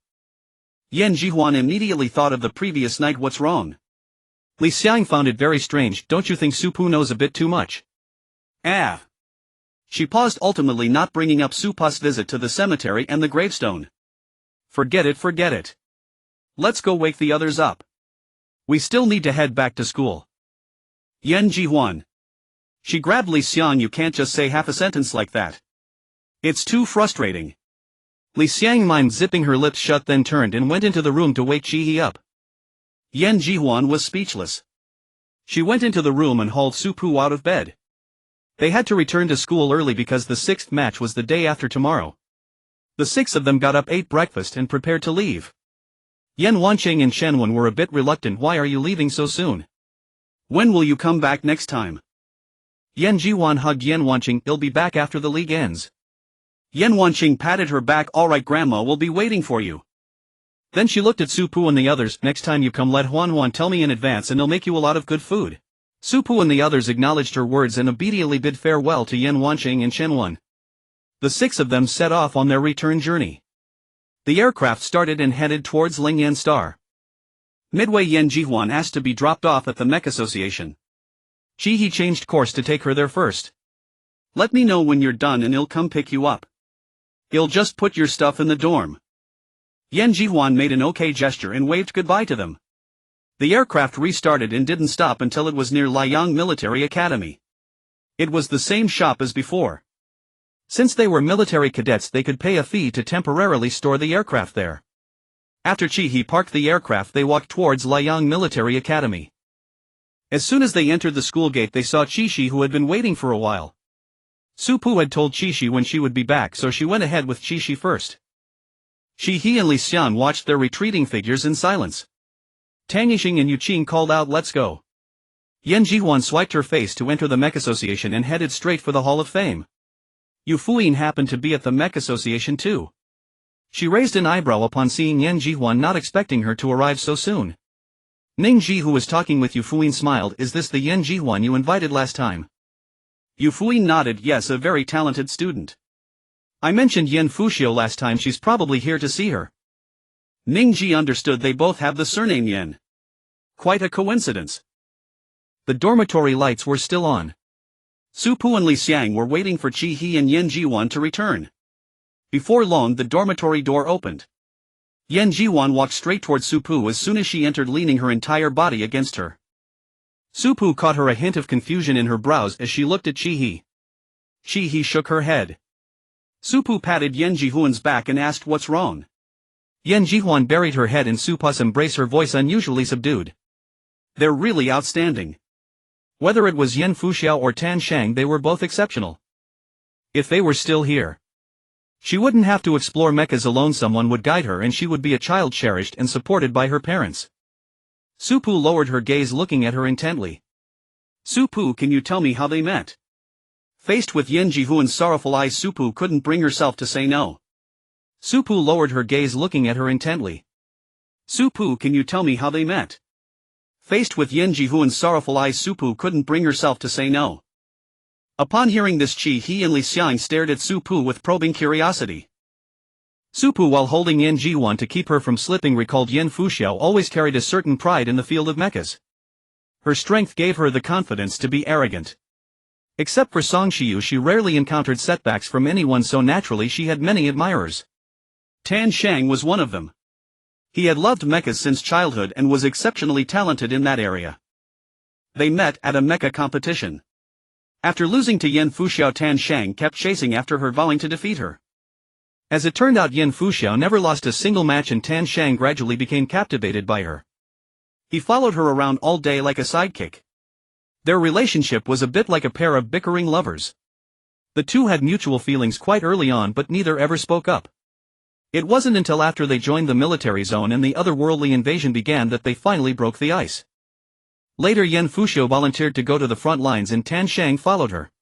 Yan Jihuan immediately thought of the previous night. What's wrong? Li Xiang found it very strange. Don't you think Su Pu knows a bit too much? Ah. She paused, ultimately not bringing up Su Pu's visit to the cemetery and the gravestone. Forget it. Let's go wake the others up. We still need to head back to school. Yan Jihuan. She grabbed Li Xiang. You can't just say half a sentence like that. It's too frustrating. Li Xiang mimed zipping her lips shut, then turned and went into the room to wake Chi-He up. Yan Jihuan was speechless. She went into the room and hauled Su Pu out of bed. They had to return to school early because the 6th match was the day after tomorrow. The 6 of them got up, ate breakfast and prepared to leave. Yan Wanqing and Shenwen were a bit reluctant. Why are you leaving so soon? When will you come back next time? Yan Jihuan hugged Yan Wanqing. He'll be back after the league ends. Yan Wanqing patted her back. All right, Grandma will be waiting for you. Then she looked at Su Pu and the others. Next time you come, let Huan tell me in advance and he'll make you a lot of good food. Su Pu and the others acknowledged her words and obediently bid farewell to Yan Wanqing and Shenwen. The 6 of them set off on their return journey. The aircraft started and headed towards Lingyan Star. Midway, Yan Jihuan asked to be dropped off at the Mech Association. Chi-He changed course to take her there first. Let me know when you're done and he'll come pick you up. He'll just put your stuff in the dorm. Yan Jihuan made an okay gesture and waved goodbye to them. The aircraft restarted and didn't stop until it was near Liang Military Academy. It was the same shop as before. Since they were military cadets, they could pay a fee to temporarily store the aircraft there. After Chi-He parked the aircraft, they walked towards Liang Military Academy. As soon as they entered the school gate, they saw Chi-He, who had been waiting for a while. Su Pu had told Chi-He when she would be back, so she went ahead with Chi-He first. Chi-He and Li Xian watched their retreating figures in silence. Tang Yixing and Yu Qing called out, "Let's go." Yan Jihuan swiped her face to enter the Mech Association and headed straight for the Hall of Fame. Yu Fuyin happened to be at the Mech Association too. She raised an eyebrow upon seeing Yan Jihuan, not expecting her to arrive so soon. Ning Ji, who was talking with Yu Fuyin, smiled. "Is this the Yan Jihuan you invited last time?" Yu Fuyin nodded. "Yes, a very talented student. I mentioned Yan Fuxiao last time. She's probably here to see her." Ning Ji understood. They both have the surname Yan. Quite a coincidence. The dormitory lights were still on. Su Pu and Li Xiang were waiting for Chi-He and Yan Jihuan to return. Before long, the dormitory door opened. Yan Jihuan walked straight toward Su Pu as soon as she entered, leaning her entire body against her. Su Pu caught her a hint of confusion in her brows as she looked at Chi-He. Chi-He shook her head. Su Pu patted Yan Jihuan's back and asked, "What's wrong?" Yan Jihuan buried her head in Su Pu's embrace, her voice unusually subdued. "They're really outstanding." Whether it was Yan Fuxiao or Tan Shang, they were both exceptional. If they were still here, she wouldn't have to explore mechas alone. Someone would guide her and she would be a child cherished and supported by her parents. Su Pu lowered her gaze, looking at her intently. "Su Pu, can you tell me how they met?" Faced with Yan Jihuan's sorrowful eyes, Su Pu couldn't bring herself to say no. Su Pu lowered her gaze, looking at her intently. "Su Pu, can you tell me how they met?" Faced with Yan Jihuan's sorrowful eyes, Su Pu couldn't bring herself to say no. Upon hearing this, Chi-He and Li Xiang stared at Su Pu with probing curiosity. Su Pu, while holding Yan Jihuan to keep her from slipping, recalled Yan Fuxiao always carried a certain pride in the field of mechas. Her strength gave her the confidence to be arrogant. Except for Song Shiyu, she rarely encountered setbacks from anyone, so naturally she had many admirers. Tan Shang was one of them. He had loved mechas since childhood and was exceptionally talented in that area. They met at a mecha competition. After losing to Yan Fuxiao, Tan Shang kept chasing after her, vowing to defeat her. As it turned out, Yan Fuxiao never lost a single match and Tan Shang gradually became captivated by her. He followed her around all day like a sidekick. Their relationship was a bit like a pair of bickering lovers. The two had mutual feelings quite early on, but neither ever spoke up. It wasn't until after they joined the military zone and the otherworldly invasion began that they finally broke the ice. Later, Yan Fuxiao volunteered to go to the front lines and Tan Shang followed her.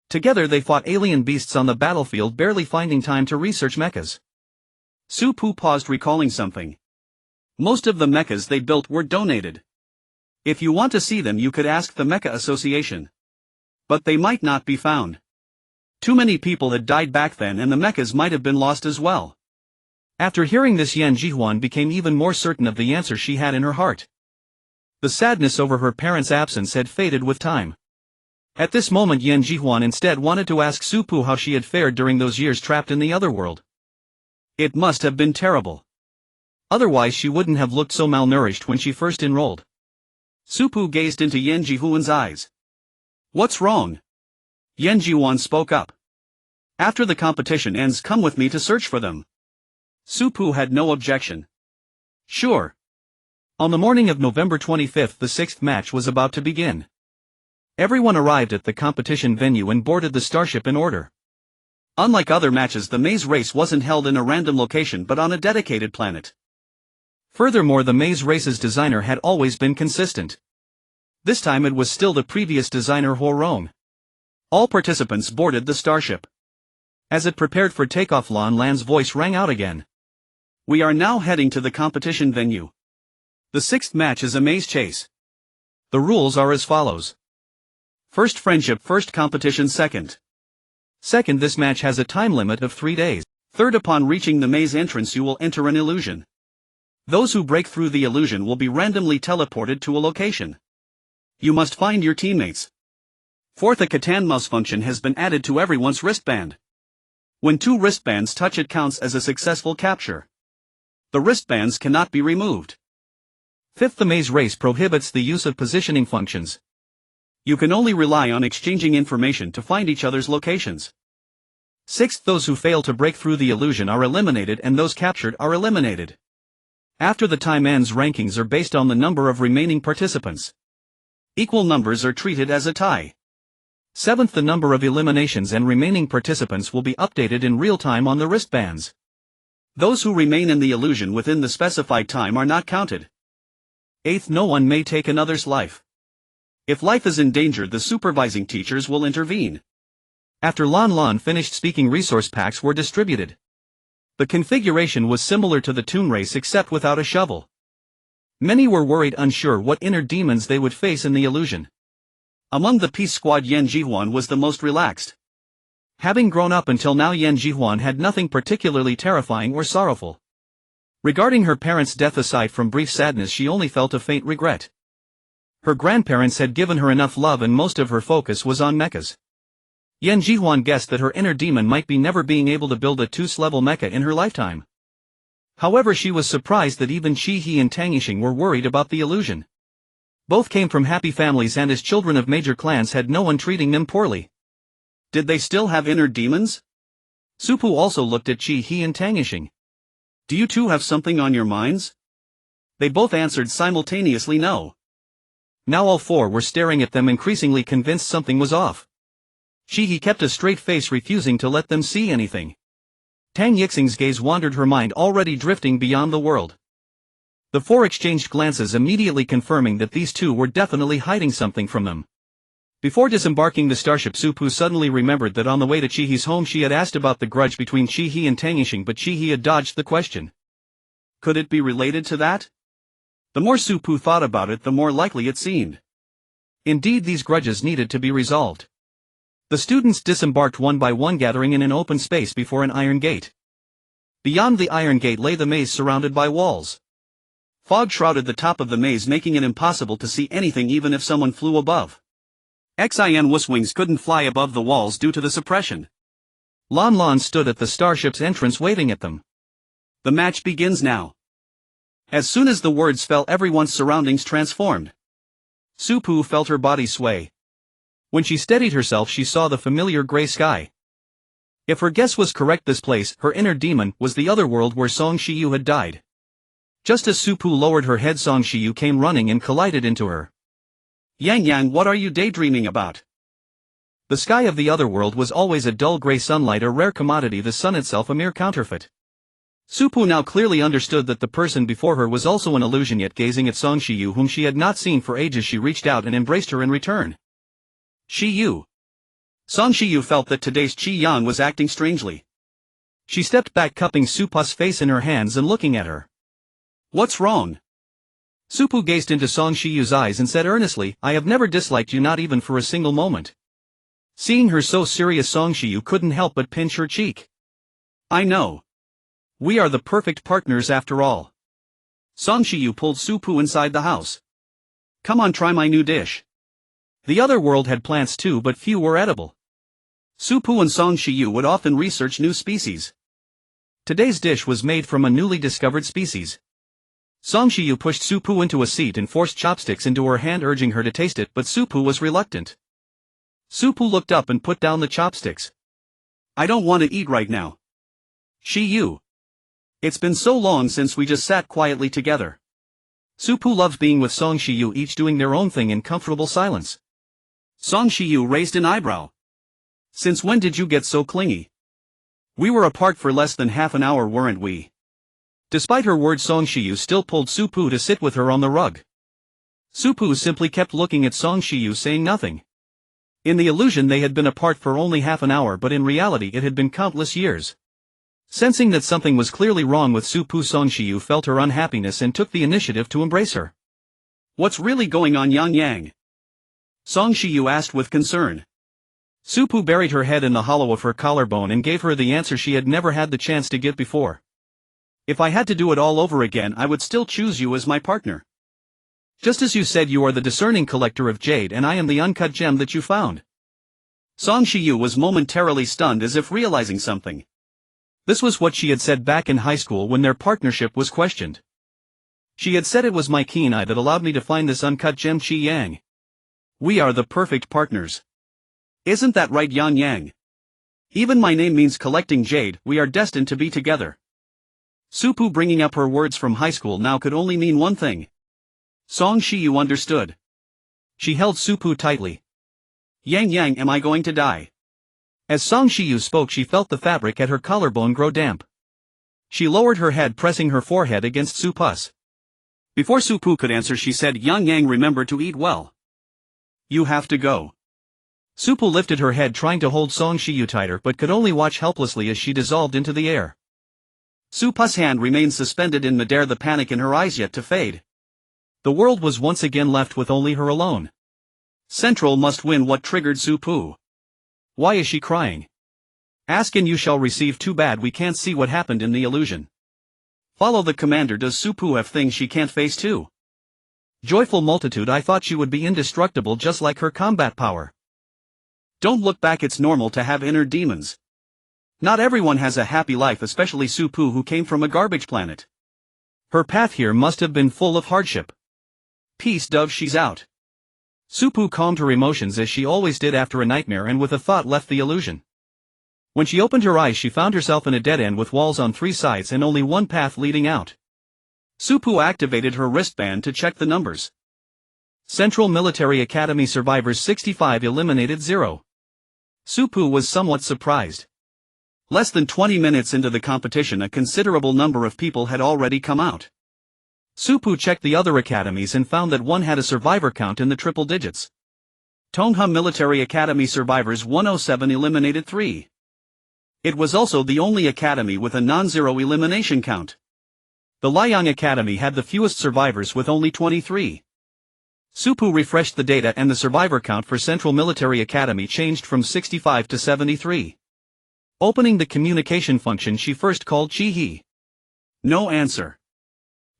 Together they fought alien beasts on the battlefield, barely finding time to research mechas. Su Pu paused, recalling something. Most of the mechas they built were donated. If you want to see them, you could ask the Mecha Association. But they might not be found. Too many people had died back then, and the mechas might have been lost as well. After hearing this, Yan Jihuan became even more certain of the answer she had in her heart. The sadness over her parents' absence had faded with time. At this moment, Yan Jihuan instead wanted to ask Su Pu how she had fared during those years trapped in the other world. It must have been terrible. Otherwise she wouldn't have looked so malnourished when she first enrolled. Su Pu gazed into Yan Jihuan's eyes. What's wrong? Yan Jihuan spoke up. After the competition ends, come with me to search for them. Su Pu had no objection. Sure. On the morning of November 25th, the sixth match was about to begin. Everyone arrived at the competition venue and boarded the starship in order. Unlike other matches, the maze race wasn't held in a random location but on a dedicated planet. Furthermore, the maze race's designer had always been consistent. This time it was still the previous designer, Ho Rong. All participants boarded the starship. As it prepared for takeoff, Lan Lan's voice rang out again. We are now heading to the competition venue. The sixth match is a maze chase. The rules are as follows. First friendship, first competition, second. Second, this match has a time limit of 3 days. Third, upon reaching the maze entrance you will enter an illusion. Those who break through the illusion will be randomly teleported to a location. You must find your teammates. Fourth, a Catan mouse function has been added to everyone's wristband. When 2 wristbands touch, it counts as a successful capture. The wristbands cannot be removed. Fifth, the maze race prohibits the use of positioning functions. You can only rely on exchanging information to find each other's locations. Sixth, those who fail to break through the illusion are eliminated and those captured are eliminated. After the time ends, rankings are based on the number of remaining participants. Equal numbers are treated as a tie. Seventh, the number of eliminations and remaining participants will be updated in real time on the wristbands. Those who remain in the illusion within the specified time are not counted. Eighth, no one may take another's life. If life is in danger, the supervising teachers will intervene. After Lan Lan finished speaking, resource packs were distributed. The configuration was similar to the Toon race except without a shovel. Many were worried, unsure what inner demons they would face in the illusion. Among the Peace Squad, Yan Jihuan was the most relaxed. Having grown up until now, Yan Jihuan had nothing particularly terrifying or sorrowful. Regarding her parents' death, aside from brief sadness, she only felt a faint regret. Her grandparents had given her enough love and most of her focus was on mechas. Yan Jihuan guessed that her inner demon might be never being able to build a 2s-level mecha in her lifetime. However, she was surprised that even Chi He and Tang Yixing were worried about the illusion. Both came from happy families and as children of major clans had no one treating them poorly. Did they still have inner demons? Su Pu also looked at Chi He and Tang Yixing. Do you two have something on your minds? They both answered simultaneously no. Now all 4 were staring at them, increasingly convinced something was off. Chi He kept a straight face, refusing to let them see anything. Tang Yixing's gaze wandered, her mind already drifting beyond the world. The 4 exchanged glances, immediately confirming that these 2 were definitely hiding something from them. Before disembarking the starship, Su Pu suddenly remembered that on the way to Chi He's home she had asked about the grudge between Chi He and Tang Yixing, but Chi He had dodged the question. Could it be related to that? The more Su Pu thought about it, the more likely it seemed. Indeed, these grudges needed to be resolved. The students disembarked one by one, gathering in an open space before an iron gate. Beyond the iron gate lay the maze, surrounded by walls. Fog shrouded the top of the maze, making it impossible to see anything even if someone flew above. Xin Wuswings couldn't fly above the walls due to the suppression. Lan Lan stood at the starship's entrance waving at them. The match begins now. As soon as the words fell, everyone's surroundings transformed. Su Pu felt her body sway. When she steadied herself, she saw the familiar gray sky. If her guess was correct, this place, her inner demon, was the other world where Song Shiyu had died. Just as Su Pu lowered her head, Song Shiyu came running and collided into her. Yang Yang, what are you daydreaming about? The sky of the other world was always a dull gray sunlight, a rare commodity, the sun itself a mere counterfeit. Su Pu now clearly understood that the person before her was also an illusion, yet gazing at Song Shiyu, whom she had not seen for ages, she reached out and embraced her in return. Shiyu. Song Shiyu felt that today's Qi Yan was acting strangely. She stepped back, cupping Su-Pu's face in her hands and looking at her. What's wrong? Su-Pu gazed into Song Shiyu's eyes and said earnestly, I have never disliked you, not even for a single moment. Seeing her so serious, Song Shiyu couldn't help but pinch her cheek. I know. We are the perfect partners after all. Song Shiyu pulled Su-Pu inside the house. Come on, try my new dish. The other world had plants too, but few were edible. Su-Pu and Song Shiyu would often research new species. Today's dish was made from a newly discovered species. Song Shiyu pushed Su-Pu into a seat and forced chopsticks into her hand, urging her to taste it, but Su-Pu was reluctant. Su-Pu looked up and put down the chopsticks. I don't want to eat right now. Shiyu. It's been so long since we just sat quietly together. Su-Pu loves being with Song Shiyu, each doing their own thing in comfortable silence. Song Shiyu raised an eyebrow. Since when did you get so clingy? We were apart for less than half an hour, weren't we? Despite her words, Song Shiyu still pulled Su-Pu to sit with her on the rug. Su-Pu simply kept looking at Song Shiyu, saying nothing. In the illusion they had been apart for only half an hour, but in reality it had been countless years. Sensing that something was clearly wrong with Su-Pu, Song Shiyu felt her unhappiness and took the initiative to embrace her. What's really going on, Yang Yang? Song Shiyu asked with concern. Su-Pu buried her head in the hollow of her collarbone and gave her the answer she had never had the chance to give before. If I had to do it all over again, I would still choose you as my partner. Just as you said, you are the discerning collector of jade and I am the uncut gem that you found. Song Shiyu was momentarily stunned, as if realizing something. This was what she had said back in high school when their partnership was questioned. She had said, it was my keen eye that allowed me to find this uncut gem, Qi Yang. We are the perfect partners. Isn't that right, Yang Yang? Even my name means collecting jade. We are destined to be together. Su-Pu, bringing up her words from high school, now could only mean one thing. Song Shiyu understood. She held Su-Pu tightly. Yang Yang, am I going to die? As Song Shiyu spoke, she felt the fabric at her collarbone grow damp. She lowered her head, pressing her forehead against Su-Pu's. Before Su-Pu could answer, she said, Yang Yang, remember to eat well. You have to go. Su-Pu lifted her head, trying to hold Song Shiyu tighter, but could only watch helplessly as she dissolved into the air. Su-Pu's hand remained suspended in midair, the panic in her eyes yet to fade. The world was once again left with only her alone. Central must win. What triggered Su-Pu? Why is she crying? Ask and you shall receive. Too bad we can't see what happened in the illusion. Follow the commander. Does Su-Pu have things she can't face too? Joyful multitude, I thought she would be indestructible just like her combat power. Don't look back, it's normal to have inner demons. Not everyone has a happy life, especially Su-Pu, who came from a garbage planet. Her path here must have been full of hardship. Peace, Dove, she's out. Su-Pu calmed her emotions as she always did after a nightmare, and with a thought left the illusion. When she opened her eyes, she found herself in a dead end with walls on 3 sides and only one path leading out. Su-Pu activated her wristband to check the numbers. Central Military Academy survivors 65, eliminated 0. Su-Pu was somewhat surprised. Less than 20 minutes into the competition, a considerable number of people had already come out. Su-Pu checked the other academies and found that one had a survivor count in the triple digits. Tonghua Military Academy survivors 107, eliminated 3. It was also the only academy with a non-zero elimination count. The Liang Academy had the fewest survivors with only 23. Su-Pu refreshed the data and the survivor count for Central Military Academy changed from 65 to 73. Opening the communication function, she first called Chi-He. No answer.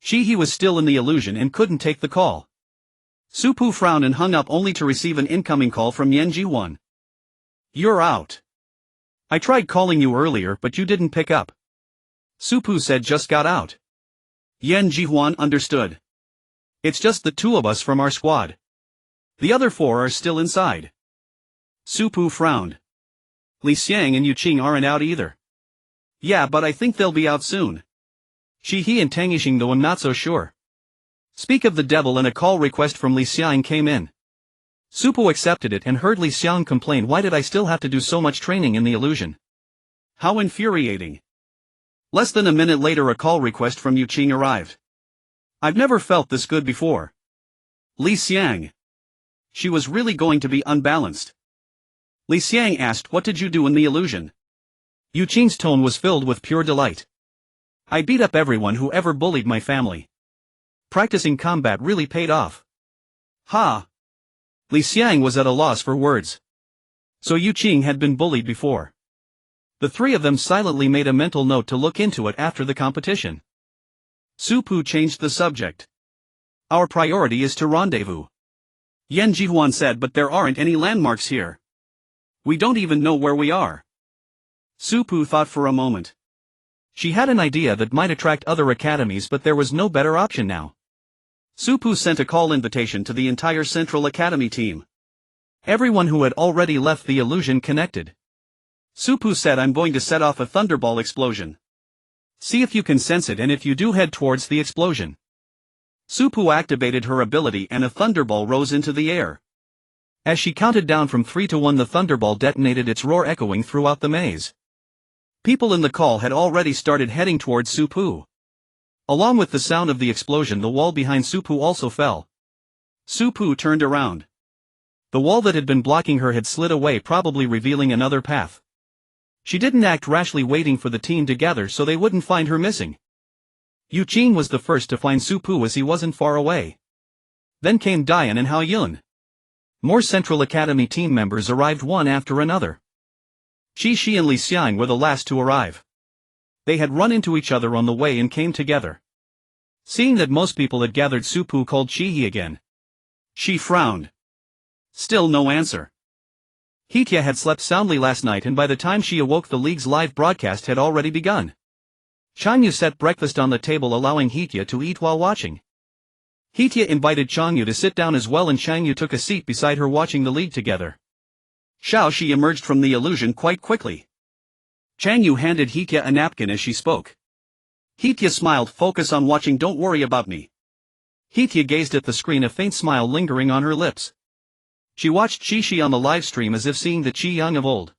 Chi-He was still in the illusion and couldn't take the call. Su-Pu frowned and hung up, only to receive an incoming call from Yan Ji-Wan. You're out. I tried calling you earlier, but you didn't pick up. Su-Pu said, just got out. Yan Ji-Wan understood. It's just the 2 of us from our squad. The other 4 are still inside. Su-Pu frowned. Li Xiang and Yu Qing aren't out either. Yeah, but I think they'll be out soon. Chi-He and Tang Yixing, though I'm not so sure. Speak of the devil, and a call request from Li Xiang came in. Su-Pu accepted it and heard Li Xiang complain, why did I still have to do so much training in the illusion? How infuriating. Less than a minute later, a call request from Yu Qing arrived. I've never felt this good before. Li Xiang. She was really going to be unbalanced. Li Xiang asked, what did you do in the illusion? Yu Qing's tone was filled with pure delight. I beat up everyone who ever bullied my family. Practicing combat really paid off. Ha! Li Xiang was at a loss for words. So Yu Qing had been bullied before. The three of them silently made a mental note to look into it after the competition. Su Pu changed the subject. Our priority is to rendezvous. Yan Jihuan said, but there aren't any landmarks here. We don't even know where we are. Su Pu thought for a moment. She had an idea that might attract other academies, but there was no better option now. Su Pu sent a call invitation to the entire Central Academy team. Everyone who had already left the illusion connected. Su Pu said, I'm going to set off a thunderball explosion. See if you can sense it, and if you do, head towards the explosion. Su Pu activated her ability and a thunderball rose into the air. As she counted down from 3 to 1, the thunderball detonated, its roar echoing throughout the maze. People in the call had already started heading towards Su Pu. Along with the sound of the explosion, the wall behind Su Pu also fell. Su Pu turned around. The wall that had been blocking her had slid away, probably revealing another path. She didn't act rashly, waiting for the team to gather so they wouldn't find her missing. Yu Qing was the first to find Su Pu as he wasn't far away. Then came Dian and Hao Yun. More Central Academy team members arrived one after another. Qi Shi and Li Xiang were the last to arrive. They had run into each other on the way and came together. Seeing that most people had gathered, Su Pu called Qi He again. She frowned. Still no answer. Hitia had slept soundly last night, and by the time she awoke the league's live broadcast had already begun. Changyu set breakfast on the table, allowing Hitia to eat while watching. Hitia invited Changyu to sit down as well, and Changyu took a seat beside her, watching the league together. Xiao Shi emerged from the illusion quite quickly. Changyu handed Hitia a napkin as she spoke. Hitia smiled. Focus on watching, don't worry about me. Hitia gazed at the screen, a faint smile lingering on her lips. She watched Qi Shi on the live stream as if seeing the Qi Yang of old.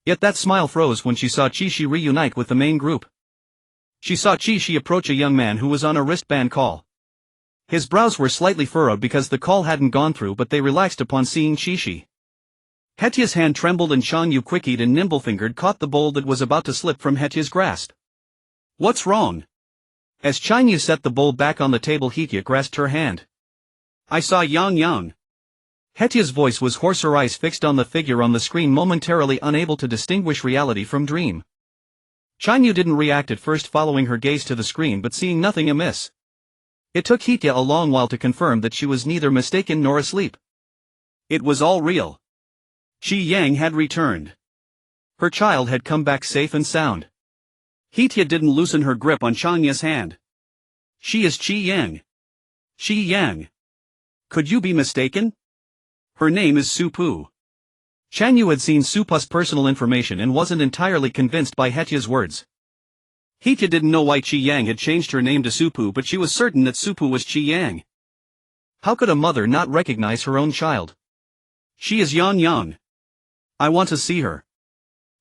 Yet that smile froze when she saw Qi Shi reunite with the main group. She saw Qi Shi approach a young man who was on a wristband call. His brows were slightly furrowed because the call hadn't gone through, but they relaxed upon seeing Qi Shi. Hetia's hand trembled and Changyu, quick-eyed and nimble-fingered, caught the bowl that was about to slip from Hetia's grasp. What's wrong? As Changyu set the bowl back on the table, Hitia grasped her hand. I saw Yang. Hetia's voice was hoarse, her eyes fixed on the figure on the screen, momentarily unable to distinguish reality from dream. Changyu didn't react at first, following her gaze to the screen but seeing nothing amiss. It took Hitia a long while to confirm that she was neither mistaken nor asleep. It was all real. Qi Yang had returned. Her child had come back safe and sound. Hitia didn't loosen her grip on Changyu's hand. She is Qi Yang. Qi Yang. Could you be mistaken? Her name is Su Pu. Changyu had seen Su Pu's personal information and wasn't entirely convinced by Hetia's words. Hitia didn't know why Qi Yang had changed her name to Su Pu, but she was certain that Su Pu was Qi Yang. How could a mother not recognize her own child? She is Yang. I want to see her.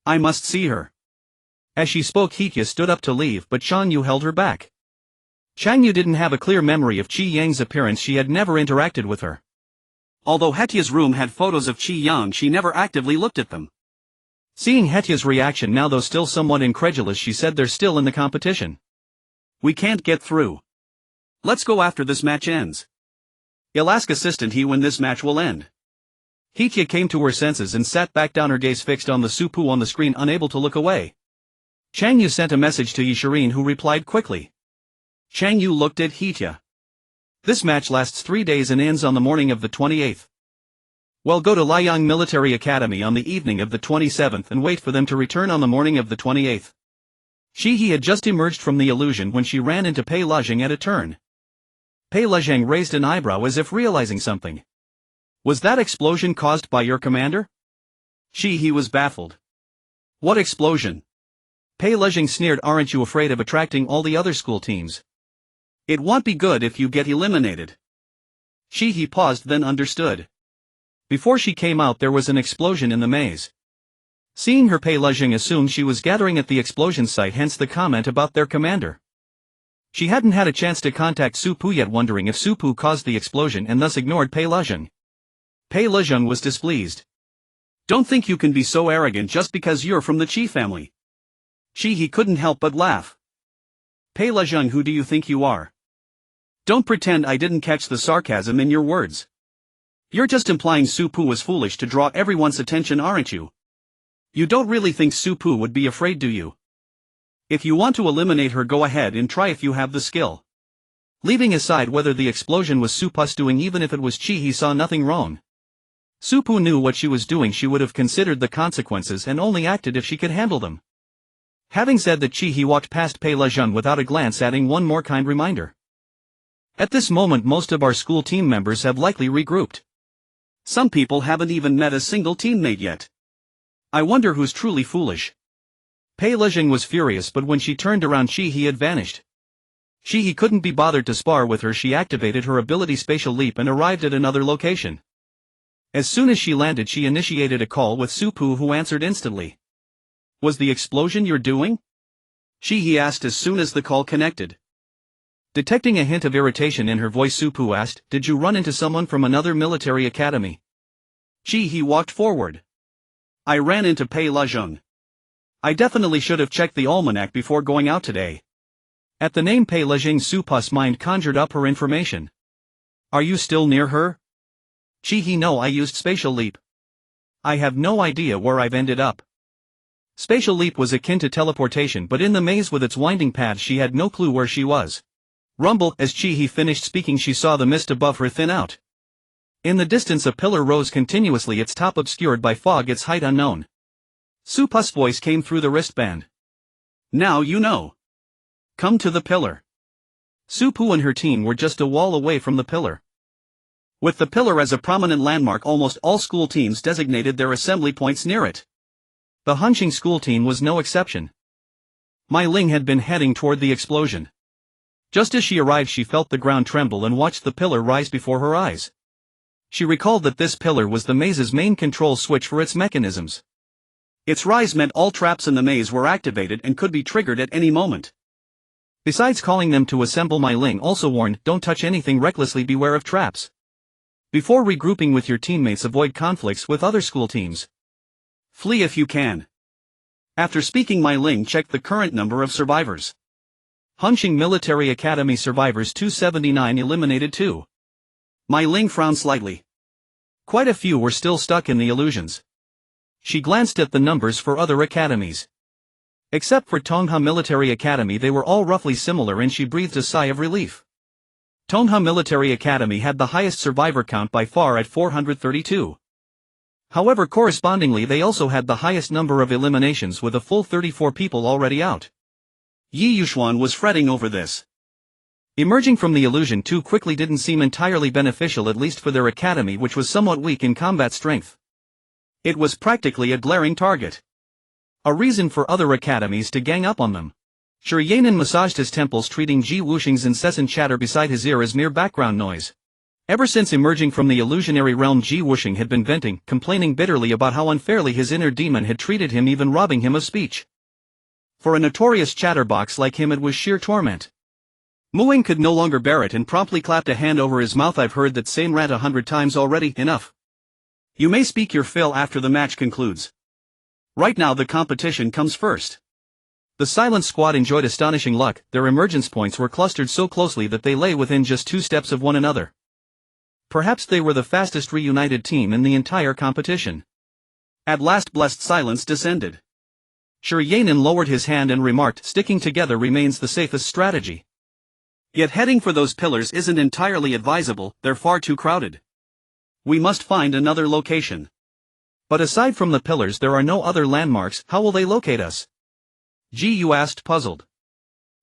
I must see her. As she spoke, Hitia stood up to leave, but Changyu held her back. Changyu didn't have a clear memory of Qi Yang's appearance. She had never interacted with her. Although Hetia's room had photos of Qi Yang, she never actively looked at them. Seeing Hetia's reaction now, though still somewhat incredulous, she said, they're still in the competition. We can't get through. Let's go after this match ends. I'll ask assistant He when this match will end. Hitia came to her senses and sat back down, her gaze fixed on the Su Pu on the screen, unable to look away. Changyu sent a message to Yishirin, who replied quickly. Changyu looked at Hitia. This match lasts 3 days and ends on the morning of the 28th. Well, go to Liang Military Academy on the evening of the 27th and wait for them to return on the morning of the 28th. Qi He had just emerged from the illusion when she ran into Pei Lezhang at a turn. Pei Lezhang raised an eyebrow as if realizing something. Was that explosion caused by your commander? Qi He was baffled. What explosion? Pei Lezhang sneered. Aren't you afraid of attracting all the other school teams? It won't be good if you get eliminated. Qi He paused, then understood. Before she came out, there was an explosion in the maze. Seeing her, Pei Lezhang assumed she was gathering at the explosion site, hence the comment about their commander. She hadn't had a chance to contact Su Pu yet, wondering if Su Pu caused the explosion, and thus ignored Pei Lezhang. Pei Lezhang was displeased. Don't think you can be so arrogant just because you're from the Qi family. He couldn't help but laugh. Pei Lejeng, who do you think you are? Don't pretend I didn't catch the sarcasm in your words. You're just implying Su Pu was foolish to draw everyone's attention, aren't you? You don't really think Su Pu would be afraid, do you? If you want to eliminate her, go ahead and try if you have the skill. Leaving aside whether the explosion was Su Pu's doing, even if it was he saw nothing wrong. Su Pu knew what she was doing. She would have considered the consequences and only acted if she could handle them. Having said that, he walked past Pei Lejeng without a glance, adding one more kind reminder. At this moment most of our school team members have likely regrouped. Some people haven't even met a single teammate yet. I wonder who's truly foolish. Pei Lejeng was furious, but when she turned around, he had vanished. He couldn't be bothered to spar with her. She activated her ability Spatial Leap and arrived at another location. As soon as she landed, she initiated a call with Su Pu, who answered instantly. Was the explosion you're doing? He asked as soon as the call connected. Detecting a hint of irritation in her voice, Su Pu asked, did you run into someone from another military academy? He walked forward. I ran into Pei Lejeng. I definitely should have checked the almanac before going out today. At the name Pei Lejeng, Su Pu's mind conjured up her information. Are you still near her? No, I used Spatial Leap. I have no idea where I've ended up. Spatial Leap was akin to teleportation, but in the maze with its winding path she had no clue where she was. Rumble, as he finished speaking, she saw the mist above her thin out. In the distance a pillar rose continuously, its top obscured by fog, its height unknown. Su Pu's voice came through the wristband. Now you know. Come to the pillar. Su Pu and her team were just a wall away from the pillar. With the pillar as a prominent landmark, almost all school teams designated their assembly points near it. The Hunching school team was no exception. Mei Ling had been heading toward the explosion. Just as she arrived, she felt the ground tremble and watched the pillar rise before her eyes. She recalled that this pillar was the maze's main control switch for its mechanisms. Its rise meant all traps in the maze were activated and could be triggered at any moment. Besides calling them to assemble, Mei Ling also warned, don't touch anything recklessly, beware of traps. Before regrouping with your teammates, avoid conflicts with other school teams. Flee if you can. After speaking, Mei Ling checked the current number of survivors. Hunching Military Academy survivors 279, eliminated 2. Mei Ling frowned slightly. Quite a few were still stuck in the illusions. She glanced at the numbers for other academies. Except for Tongha Military Academy, they were all roughly similar, and she breathed a sigh of relief. Tongha Military Academy had the highest survivor count by far at 432. However, correspondingly they also had the highest number of eliminations, with a full 34 people already out. Yi Yuxuan was fretting over this. Emerging from the illusion too quickly didn't seem entirely beneficial, at least for their academy, which was somewhat weak in combat strength. It was practically a glaring target. A reason for other academies to gang up on them. Shi Yanan massaged his temples, treating Ji Wuxing's incessant chatter beside his ear as mere background noise. Ever since emerging from the illusionary realm, Ji Wuxing had been venting, complaining bitterly about how unfairly his inner demon had treated him, even robbing him of speech. For a notorious chatterbox like him, it was sheer torment. Muing could no longer bear it and promptly clapped a hand over his mouth. I've heard that same rant 100 times already, enough. You may speak your fill after the match concludes. Right now the competition comes first. The Silent Squad enjoyed astonishing luck. Their emergence points were clustered so closely that they lay within just 2 steps of one another. Perhaps they were the fastest reunited team in the entire competition. At last blessed silence descended. Shi Yanan lowered his hand and remarked, sticking together remains the safest strategy. Yet heading for those pillars isn't entirely advisable, they're far too crowded. We must find another location. But aside from the pillars there are no other landmarks. How will they locate us? Ji Yu asked, puzzled.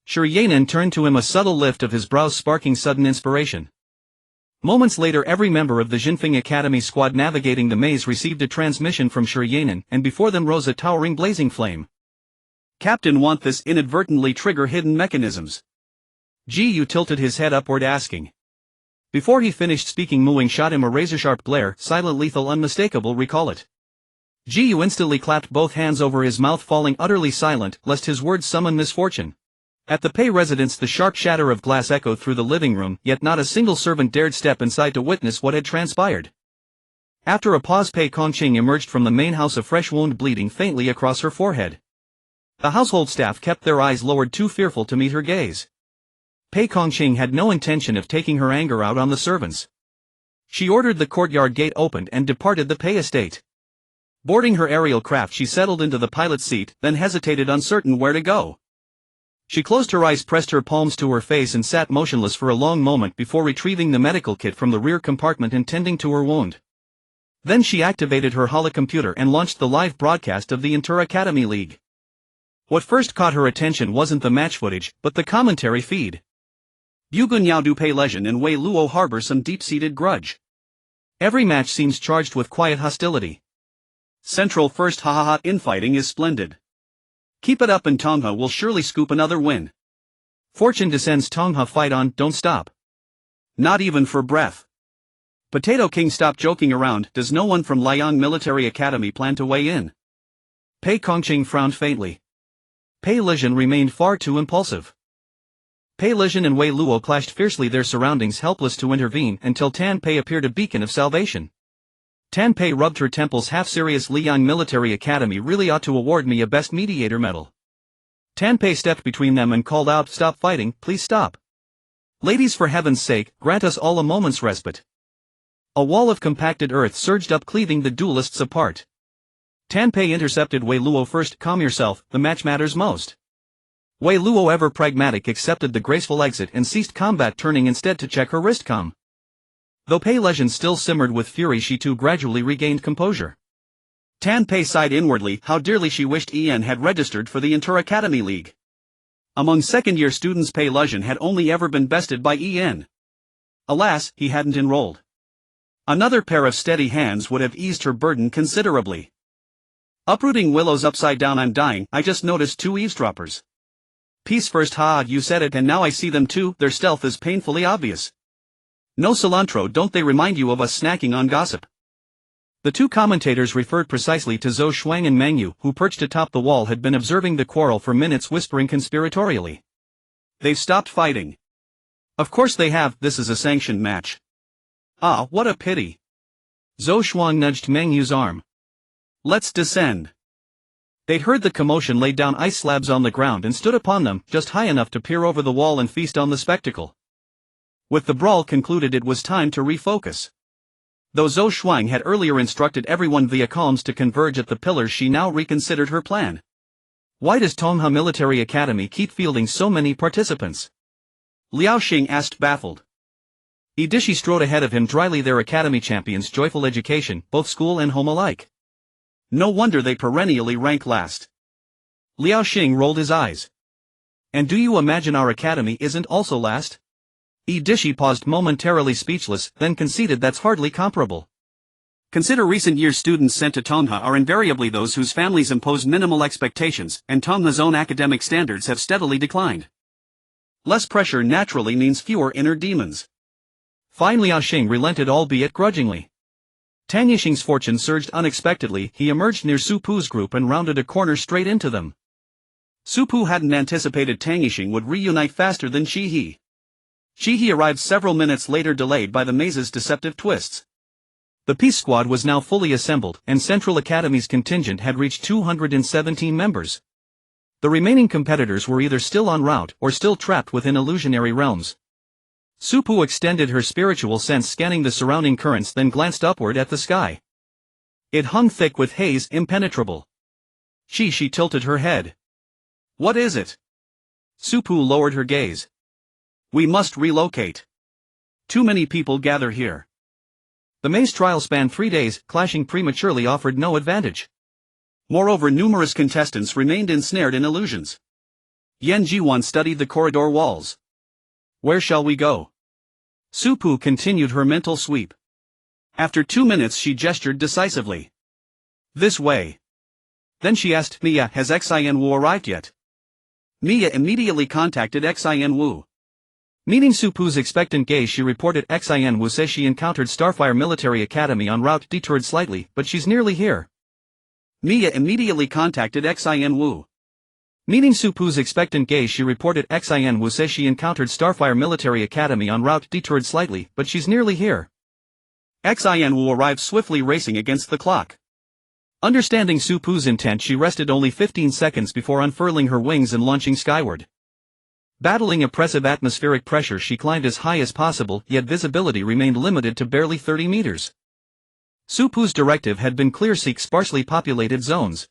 Shi Yanan turned to him, a subtle lift of his brows sparking sudden inspiration. Moments later, every member of the Jinfeng Academy squad navigating the maze received a transmission from Shi Yanan, and before them rose a towering blazing flame. Captain, want this inadvertently trigger hidden mechanisms? Ji Yu tilted his head upward, asking. Before he finished speaking, Muing shot him a razor-sharp glare, silent, lethal, unmistakable, recall it. Ji Yu instantly clapped both hands over his mouth, falling utterly silent, lest his words summon misfortune. At the Pei residence the sharp shatter of glass echoed through the living room, yet not a single servant dared step inside to witness what had transpired. After a pause, Pei Kongqing emerged from the main house, a fresh wound bleeding faintly across her forehead. The household staff kept their eyes lowered, too fearful to meet her gaze. Pei Kongqing had no intention of taking her anger out on the servants. She ordered the courtyard gate opened and departed the Pei estate. Boarding her aerial craft, she settled into the pilot's seat, then hesitated, uncertain where to go. She closed her eyes, pressed her palms to her face and sat motionless for a long moment before retrieving the medical kit from the rear compartment and tending to her wound. Then she activated her holocomputer and launched the live broadcast of the Inter-Academy League. What first caught her attention wasn't the match footage, but the commentary feed. Bugunyao du Pei Legion and Wei Luo harbor some deep-seated grudge. Every match seems charged with quiet hostility. Central first hahaha infighting is splendid. Keep it up and Tongha will surely scoop another win. Fortune descends, Tongha fight on, don't stop. Not even for breath. Potato King, stop joking around, does no one from Liang Military Academy plan to weigh in? Pei Kongqing frowned faintly. Pei Legion remained far too impulsive. Pei Legion and Wei Luo clashed fiercely, their surroundings helpless to intervene until Tan Pei appeared, a beacon of salvation. Tan Pei rubbed her temples, half serious. Liang Military Academy really ought to award me a Best Mediator medal. Tan Pei stepped between them and called out, stop fighting, please stop. Ladies, for heaven's sake, grant us all a moment's respite. A wall of compacted earth surged up, cleaving the duelists apart. Tan Pei intercepted Wei Luo first. Calm yourself, the match matters most. Wei Luo, ever pragmatic, accepted the graceful exit and ceased combat, turning instead to check her wrist com. Though Pei Legion still simmered with fury, she too gradually regained composure. Tan Pei sighed inwardly, how dearly she wished En had registered for the Inter-Academy League. Among second-year students, Pei Legion had only ever been bested by En. Alas, he hadn't enrolled. Another pair of steady hands would have eased her burden considerably. Uprooting willows upside down, I'm dying, I just noticed two eavesdroppers. Peace first, you said it and now I see them too, their stealth is painfully obvious. No cilantro, don't they remind you of us snacking on gossip? The two commentators referred precisely to Zhou Shuang and Meng Yu, who perched atop the wall had been observing the quarrel for minutes, whispering conspiratorially. They've stopped fighting. Of course they have, this is a sanctioned match. Ah, what a pity. Zhou Shuang nudged Meng Yu's arm. Let's descend. They'd heard the commotion, laid down ice slabs on the ground and stood upon them, just high enough to peer over the wall and feast on the spectacle. With the brawl concluded, it was time to refocus. Though Zhou Shuang had earlier instructed everyone via comms to converge at the pillars, she now reconsidered her plan. Why does Tongha Military Academy keep fielding so many participants? Liao Xing asked, baffled. Idishi strode ahead of him dryly, their academy champions, joyful education, both school and home alike. No wonder they perennially rank last. Liao Xing rolled his eyes. And do you imagine our academy isn't also last? Idishi paused, momentarily speechless, then conceded, that's hardly comparable. Consider recent years, students sent to Tongha are invariably those whose families impose minimal expectations, and Tongha's own academic standards have steadily declined. Less pressure naturally means fewer inner demons. Fine. Liao Xing relented, albeit grudgingly. Tang Yixing's fortune surged unexpectedly. He emerged near Su Pu's group and rounded a corner straight into them. Su Pu hadn't anticipated Tang Yixing would reunite faster than Shi He. Shi He arrived several minutes later, delayed by the maze's deceptive twists. The Peace Squad was now fully assembled, and Central Academy's contingent had reached 217 members. The remaining competitors were either still en route or still trapped within illusionary realms. Su Pu extended her spiritual sense, scanning the surrounding currents, then glanced upward at the sky. It hung thick with haze, impenetrable. She tilted her head. What is it? Su Pu lowered her gaze. We must relocate. Too many people gather here. The maze trial spanned 3 days, clashing prematurely offered no advantage. Moreover, numerous contestants remained ensnared in illusions. Yan Jiwan studied the corridor walls. Where shall we go? Su Pu continued her mental sweep. After 2 minutes she gestured decisively. This way. Then she asked, Mia, has Xin Wu arrived yet? Mia immediately contacted Xin Wu. Meeting Su Pu's expectant gaze, she reported, Xin Wu says she encountered Starfire Military Academy en route, detoured slightly, but she's nearly here. Mia immediately contacted Xin Wu. Meeting Su Pu's expectant gaze, she reported, Xin Wu says she encountered Starfire Military Academy en route, detoured slightly, but she's nearly here. Xin Wu arrived swiftly, racing against the clock. Understanding Su Pu's intent, she rested only 15 seconds before unfurling her wings and launching skyward. Battling oppressive atmospheric pressure, she climbed as high as possible, yet visibility remained limited to barely 30 meters. Su Pu's directive had been clear: seek sparsely populated zones.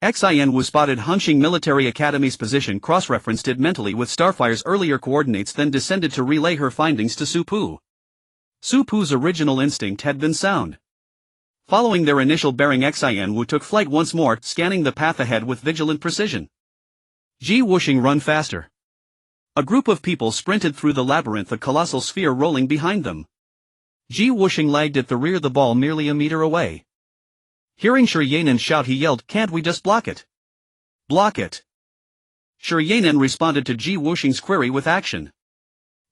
Xin Wu spotted hunching military academy's position, cross-referenced it mentally with Starfire's earlier coordinates, then descended to relay her findings to Su Pu. Su Pu's original instinct had been sound. Following their initial bearing, Xin Wu took flight once more, scanning the path ahead with vigilant precision. Ji Wuxing, run faster. A group of people sprinted through the labyrinth, a colossal sphere rolling behind them. Ji Wuxing lagged at the rear, the ball merely a meter away. Hearing Shi Yanan shout, he yelled, "Can't we just block it?" "Block it." Shi Yanan responded to Ji Wuxing's query with action.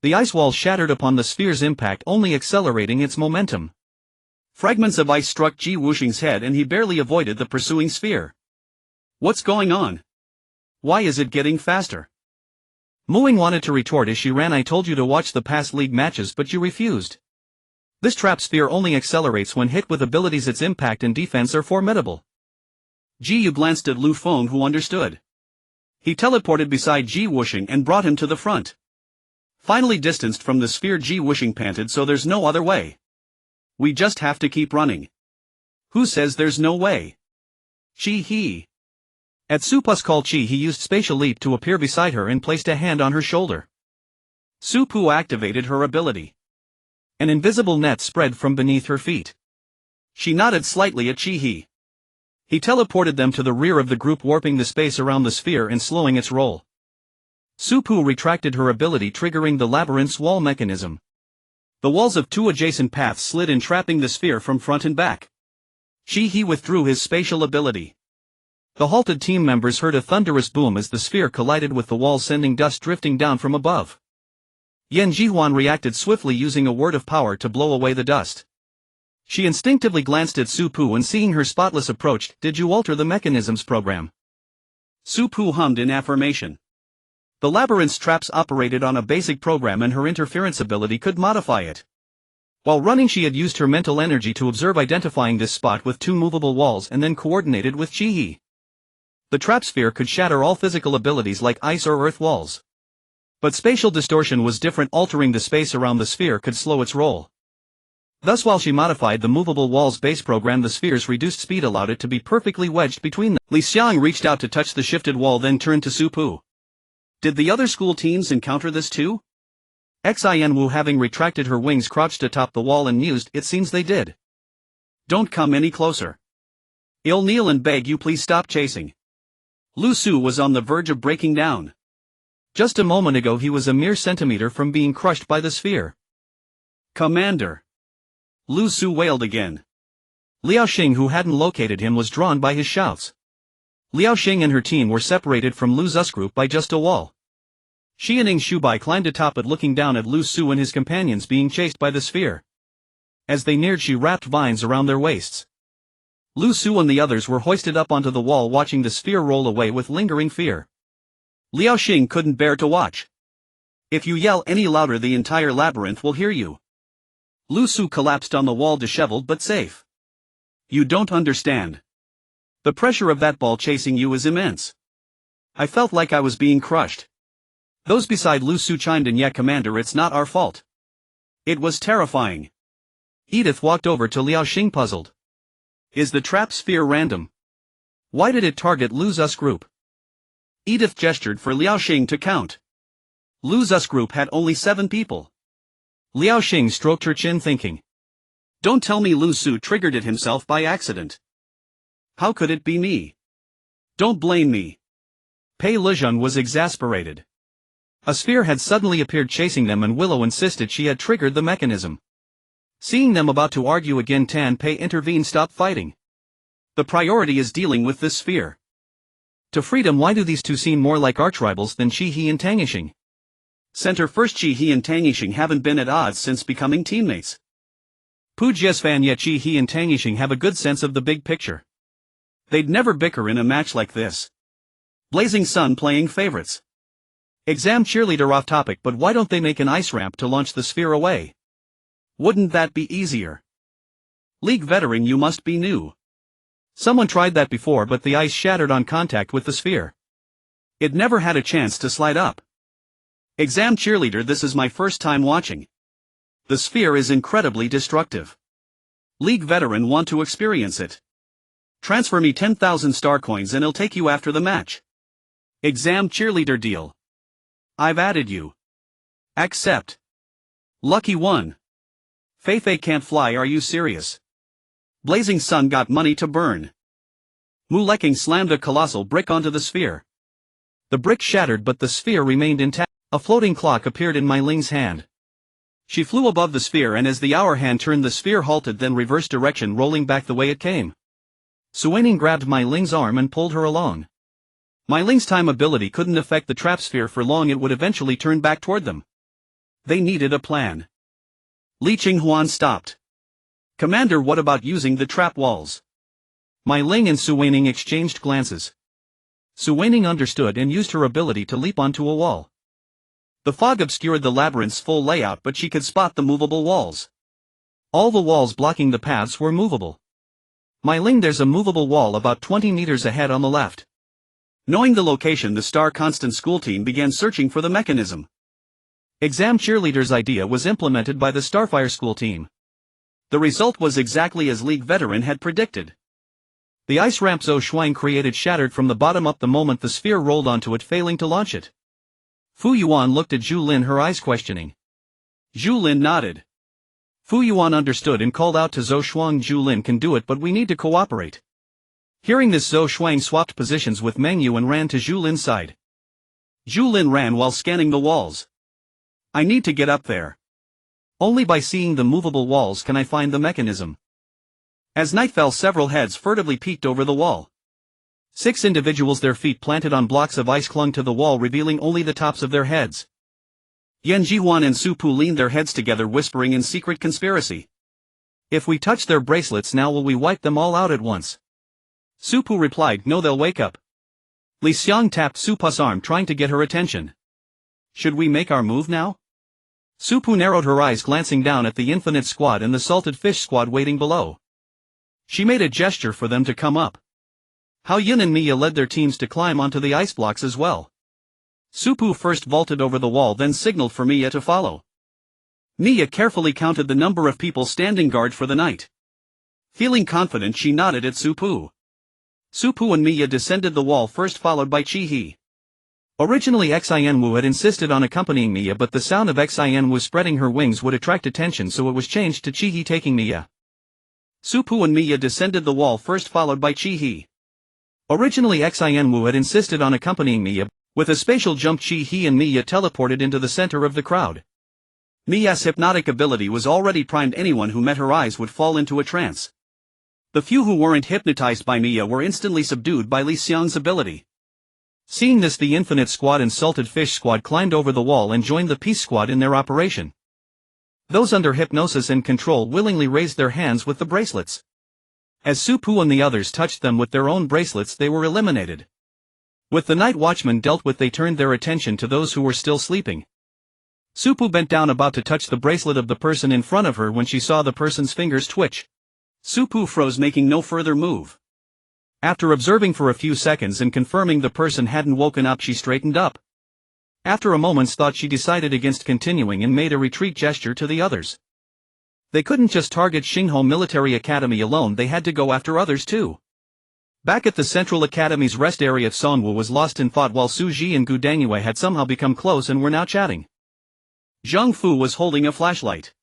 The ice wall shattered upon the sphere's impact, only accelerating its momentum. Fragments of ice struck Ji Wuxing's head and he barely avoided the pursuing sphere. "What's going on? Why is it getting faster?" Muing wanted to retort as she ran. "I told you to watch the past league matches, but you refused. This trap sphere only accelerates when hit with abilities. Its impact and defense are formidable." Ji Yu glanced at Lu Feng, who understood. He teleported beside Ji Wuxing and brought him to the front. Finally distanced from the sphere, Ji Wuxing panted, "So there's no other way. We just have to keep running." "Who says there's no way?" "Chi he." At Su Pu's call, Chi he used spatial leap to appear beside her and placed a hand on her shoulder. Su Pu activated her ability. An invisible net spread from beneath her feet. She nodded slightly at Chi he. He teleported them to the rear of the group, warping the space around the sphere and slowing its roll. Su Pu retracted her ability, triggering the labyrinth's wall mechanism. The walls of two adjacent paths slid, entrapping the sphere from front and back. Chi he withdrew his spatial ability. The halted team members heard a thunderous boom as the sphere collided with the wall, sending dust drifting down from above. Yan Jihuan reacted swiftly, using a word of power to blow away the dust. She instinctively glanced at Su Pu and, seeing her spotless approach, "Did you alter the mechanisms program?" Su Pu hummed in affirmation. The labyrinth's traps operated on a basic program and her interference ability could modify it. While running, she had used her mental energy to observe, identifying this spot with two movable walls, and then coordinated with Chi he. The trap sphere could shatter all physical abilities like ice or earth walls. But spatial distortion was different. Altering the space around the sphere could slow its roll. Thus, while she modified the movable wall's base program, the sphere's reduced speed allowed it to be perfectly wedged between them. Li Xiang reached out to touch the shifted wall, then turned to Su Pu. "Did the other school teams encounter this too?" Xin Wu, having retracted her wings, crouched atop the wall and mused, "It seems they did." "Don't come any closer. I'll kneel and beg you, please stop chasing." Lu Su was on the verge of breaking down. Just a moment ago he was a mere centimeter from being crushed by the sphere. "Commander!" Lu Su wailed again. Liao Xing, who hadn't located him, was drawn by his shouts. Liao Xing and her team were separated from Lu Zu's group by just a wall. Xianing Shubai climbed atop it, looking down at Lu Su and his companions being chased by the sphere. As they neared, she wrapped vines around their waists. Lu Su and the others were hoisted up onto the wall, watching the sphere roll away with lingering fear. Liao Xing couldn't bear to watch. "If you yell any louder, the entire labyrinth will hear you." Lu Su collapsed on the wall, disheveled but safe. "You don't understand. The pressure of that ball chasing you is immense. I felt like I was being crushed." Those beside Lu Su chimed in, "Yeah, Commander, it's not our fault." "It was terrifying." Edith walked over to Liao Xing, puzzled. "Is the trap sphere random? Why did it target Lu Zu's group?" Edith gestured for Liao Xing to count. Lu Zu's group had only 7 people. Liao Xing stroked her chin, thinking. "Don't tell me Lu Su triggered it himself by accident. How could it be me? Don't blame me." Pei Lejun was exasperated. A sphere had suddenly appeared chasing them, and Willow insisted she had triggered the mechanism. Seeing them about to argue again, Tan Pei intervened. "Stop fighting. The priority is dealing with this sphere." To freedom. Why do these two seem more like archrivals than Chi he and Tang Yixing? Center first, Chi he and Tang Yixing haven't been at odds since becoming teammates. Pu Jiesfan, yet Chi he and Tang Yixing have a good sense of the big picture. They'd never bicker in a match like this. Blazing Sun playing favorites. Exam cheerleader off topic, but why don't they make an ice ramp to launch the sphere away? Wouldn't that be easier? League veteran, you must be new. Someone tried that before, but the ice shattered on contact with the sphere. It never had a chance to slide up. Exam cheerleader, this is my first time watching. The sphere is incredibly destructive. League veteran, want to experience it. Transfer me 10,000 star coins and I'll take you after the match. Exam cheerleader, deal. I've added you. Accept. Lucky one. Feifei can't fly, are you serious? Blazing Sun got money to burn. Weakling slammed a colossal brick onto the sphere. The brick shattered, but the sphere remained intact. A floating clock appeared in Mei Ling's hand. She flew above the sphere, and as the hour hand turned, the sphere halted, then reversed direction, rolling back the way it came. Suwaning grabbed Mei Ling's arm and pulled her along. Mei Ling's time ability couldn't affect the trap sphere for long, it would eventually turn back toward them. They needed a plan. Li Qinghuan stopped. Commander, what about using the trap walls? Mei Ling and Suwaning exchanged glances. Suwaning understood and used her ability to leap onto a wall. The fog obscured the labyrinth's full layout, but she could spot the movable walls. All the walls blocking the paths were movable. Mei Ling, there's a movable wall about 20 meters ahead on the left. Knowing the location, the Star Constant school team began searching for the mechanism. Exam cheerleader's idea was implemented by the Starfire school team. The result was exactly as League veteran had predicted. The ice ramp Zhou Shuang created shattered from the bottom up the moment the sphere rolled onto it, failing to launch it. Fu Yuan looked at Zhu Lin, her eyes questioning. Zhu Lin nodded. Fu Yuan understood and called out to Zhou Shuang, Zhu Lin can do it, but we need to cooperate. Hearing this, Zhou Shuang swapped positions with Meng Yu and ran to Zhu Lin's side. Zhu Lin ran while scanning the walls. I need to get up there. Only by seeing the movable walls can I find the mechanism. As night fell, several heads furtively peeked over the wall. 6 individuals, their feet planted on blocks of ice, clung to the wall, revealing only the tops of their heads. Yan Jihuan and Su Pu leaned their heads together, whispering in secret conspiracy. If we touch their bracelets now, will we wipe them all out at once? Su Pu replied, no, they'll wake up. Li Xiang tapped Su Pu's arm, trying to get her attention. Should we make our move now? Su Pu narrowed her eyes, glancing down at the Infinite Squad and the Salted Fish Squad waiting below. She made a gesture for them to come up. Hao Yin and Mia led their teams to climb onto the ice blocks as well. Su Pu first vaulted over the wall, then signaled for Mia to follow. Mia carefully counted the number of people standing guard for the night. Feeling confident, she nodded at Su Pu. Su Pu and Mia descended the wall first, followed by Chi He. Originally Xianwu had insisted on accompanying Mia, but the sound of Xianwu spreading her wings would attract attention, so it was changed to Chi He taking Mia. Su Pu and Mia descended the wall first, followed by Chi He. Originally Xianwu had insisted on accompanying Mia. With a spatial jump, Chi He and Mia teleported into the center of the crowd. Mia's hypnotic ability was already primed. Anyone who met her eyes would fall into a trance. The few who weren't hypnotized by Mia were instantly subdued by Li Xiang's ability. Seeing this, the Infinite Squad and Salted Fish Squad climbed over the wall and joined the Peace Squad in their operation. Those under hypnosis and control willingly raised their hands with the bracelets. As Su Pu and the others touched them with their own bracelets, they were eliminated. With the night watchman dealt with, they turned their attention to those who were still sleeping. Su Pu bent down, about to touch the bracelet of the person in front of her, when she saw the person's fingers twitch. Su Pu froze, making no further move. After observing for a few seconds and confirming the person hadn't woken up, she straightened up. After a moment's thought, she decided against continuing and made a retreat gesture to the others. They couldn't just target Xingho Military Academy alone, they had to go after others too. Back at the Central Academy's rest area, Songwu was lost in thought while Su Ji and Gu Dangyue had somehow become close and were now chatting. Zhang Fu was holding a flashlight.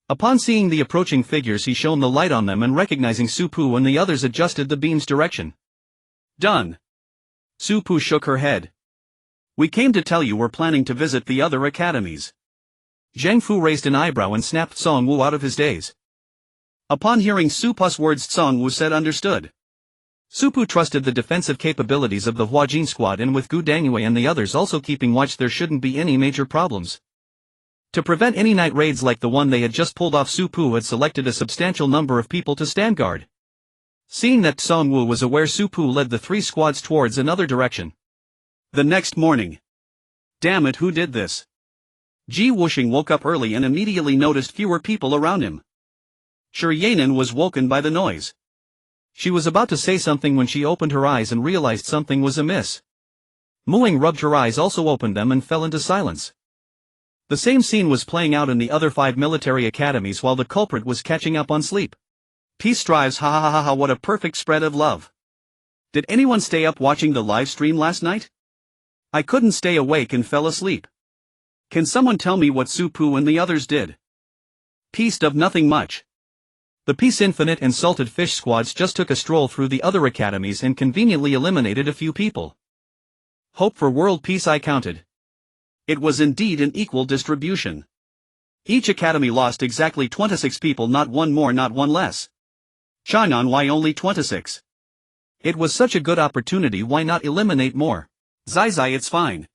Upon seeing the approaching figures, he shone the light on them, and recognizing Su Pu and the others, adjusted the beam's direction. Done. Su Pu shook her head. We came to tell you we're planning to visit the other academies. Zhang Fu raised an eyebrow and snapped Songwu out of his daze. Upon hearing Su Pu's words, Songwu said understood. Su Pu trusted the defensive capabilities of the Huajin Squad, and with Gu Dangyue and the others also keeping watch, there shouldn't be any major problems. To prevent any night raids like the one they had just pulled off, Su Pu had selected a substantial number of people to stand guard. Seeing that Songwu was aware, Su Pu led the 3 squads towards another direction. The next morning. Damn it, who did this? Ji Wuxing woke up early and immediately noticed fewer people around him. Shi Yanan was woken by the noise. She was about to say something when she opened her eyes and realized something was amiss. Muing rubbed her eyes, also opened them and fell into silence. The same scene was playing out in the other 5 military academies while the culprit was catching up on sleep. Peace strives, ha ha ha ha ha, what a perfect spread of love. Did anyone stay up watching the live stream last night? I couldn't stay awake and fell asleep. Can someone tell me what Su-Pu and the others did? Peace of nothing much. The Peace Infinite and Salted Fish squads just took a stroll through the other academies and conveniently eliminated a few people. Hope for world peace, I counted. It was indeed an equal distribution. Each academy lost exactly 26 people, not one more, not one less. Shannon, why only 26? It was such a good opportunity, why not eliminate more? Zai, it's fine.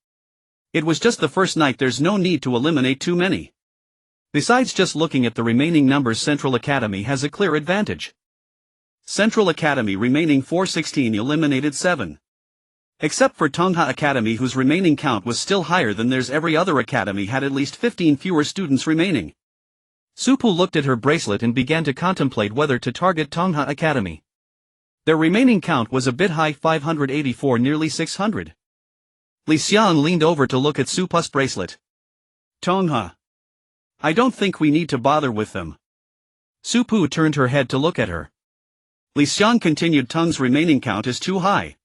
It was just the first night, there's no need to eliminate too many. Besides, just looking at the remaining numbers, Central Academy has a clear advantage. Central Academy remaining 416 eliminated 7. Except for Tongha Academy, whose remaining count was still higher than theirs. Every other academy had at least 15 fewer students remaining. Su-Pu looked at her bracelet and began to contemplate whether to target Tongha Academy. Their remaining count was a bit high, 584, nearly 600. Li Xiang leaned over to look at Su-Pu's bracelet. Tongha. I don't think we need to bother with them. Su-Pu turned her head to look at her. Li Xiang continued, Tong's remaining count is too high.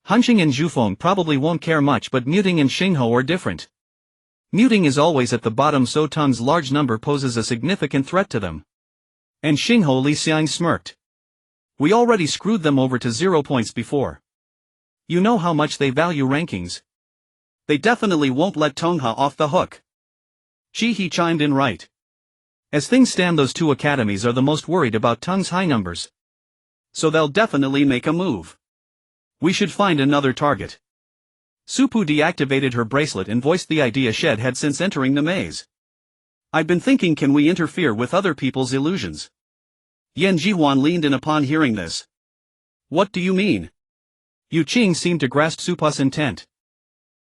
Hunxing and Zhufeng probably won't care much, but Muting and Xingho are different. Muting is always at the bottom, so Tong's large number poses a significant threat to them. And Xingho, Li Xiang smirked. We already screwed them over to 0 points before. You know how much they value rankings. They definitely won't let Tongha off the hook. He chimed in, right. As things stand, those 2 academies are the most worried about Tong's high numbers. So they'll definitely make a move. We should find another target. Su-Pu deactivated her bracelet and voiced the idea Shed had since entering the maze. I've been thinking, can we interfere with other people's illusions? Yan Jihuan leaned in upon hearing this. What do you mean? Yu Qing seemed to grasp Su-Pu's intent.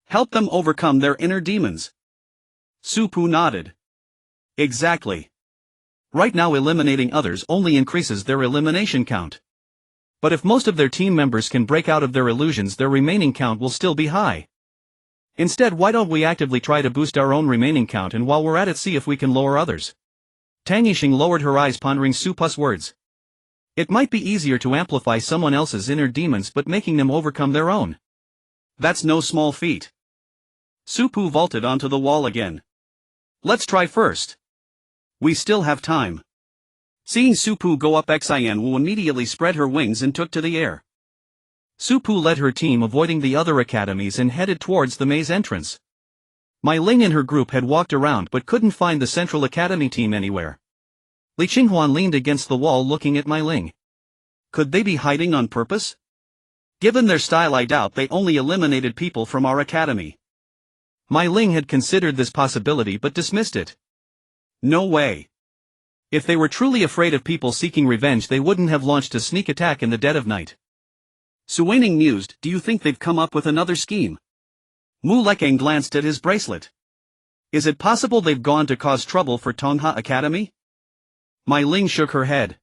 Help them overcome their inner demons. Su-Pu nodded. Exactly. Right now eliminating others only increases their elimination count. But if most of their team members can break out of their illusions, their remaining count will still be high. Instead, why don't we actively try to boost our own remaining count, and while we're at it, see if we can lower others? Tang Yixing lowered her eyes, pondering Su-Pu's words. It might be easier to amplify someone else's inner demons, but making them overcome their own. That's no small feat. Su-Pu vaulted onto the wall again. Let's try first. We still have time. Seeing Su-Pu go up, Xian Wu immediately spread her wings and took to the air. Su-Pu led her team, avoiding the other academies, and headed towards the maze entrance. Mai Ling and her group had walked around but couldn't find the Central Academy team anywhere. Li Qinghuan leaned against the wall looking at Mai Ling. Could they be hiding on purpose? Given their style, I doubt they only eliminated people from our academy. Mai Ling had considered this possibility but dismissed it. No way. If they were truly afraid of people seeking revenge, they wouldn't have launched a sneak attack in the dead of night. Su Weining mused, do you think they've come up with another scheme? Mu Lekang glanced at his bracelet. Is it possible they've gone to cause trouble for Tongha Academy? Mai Ling shook her head.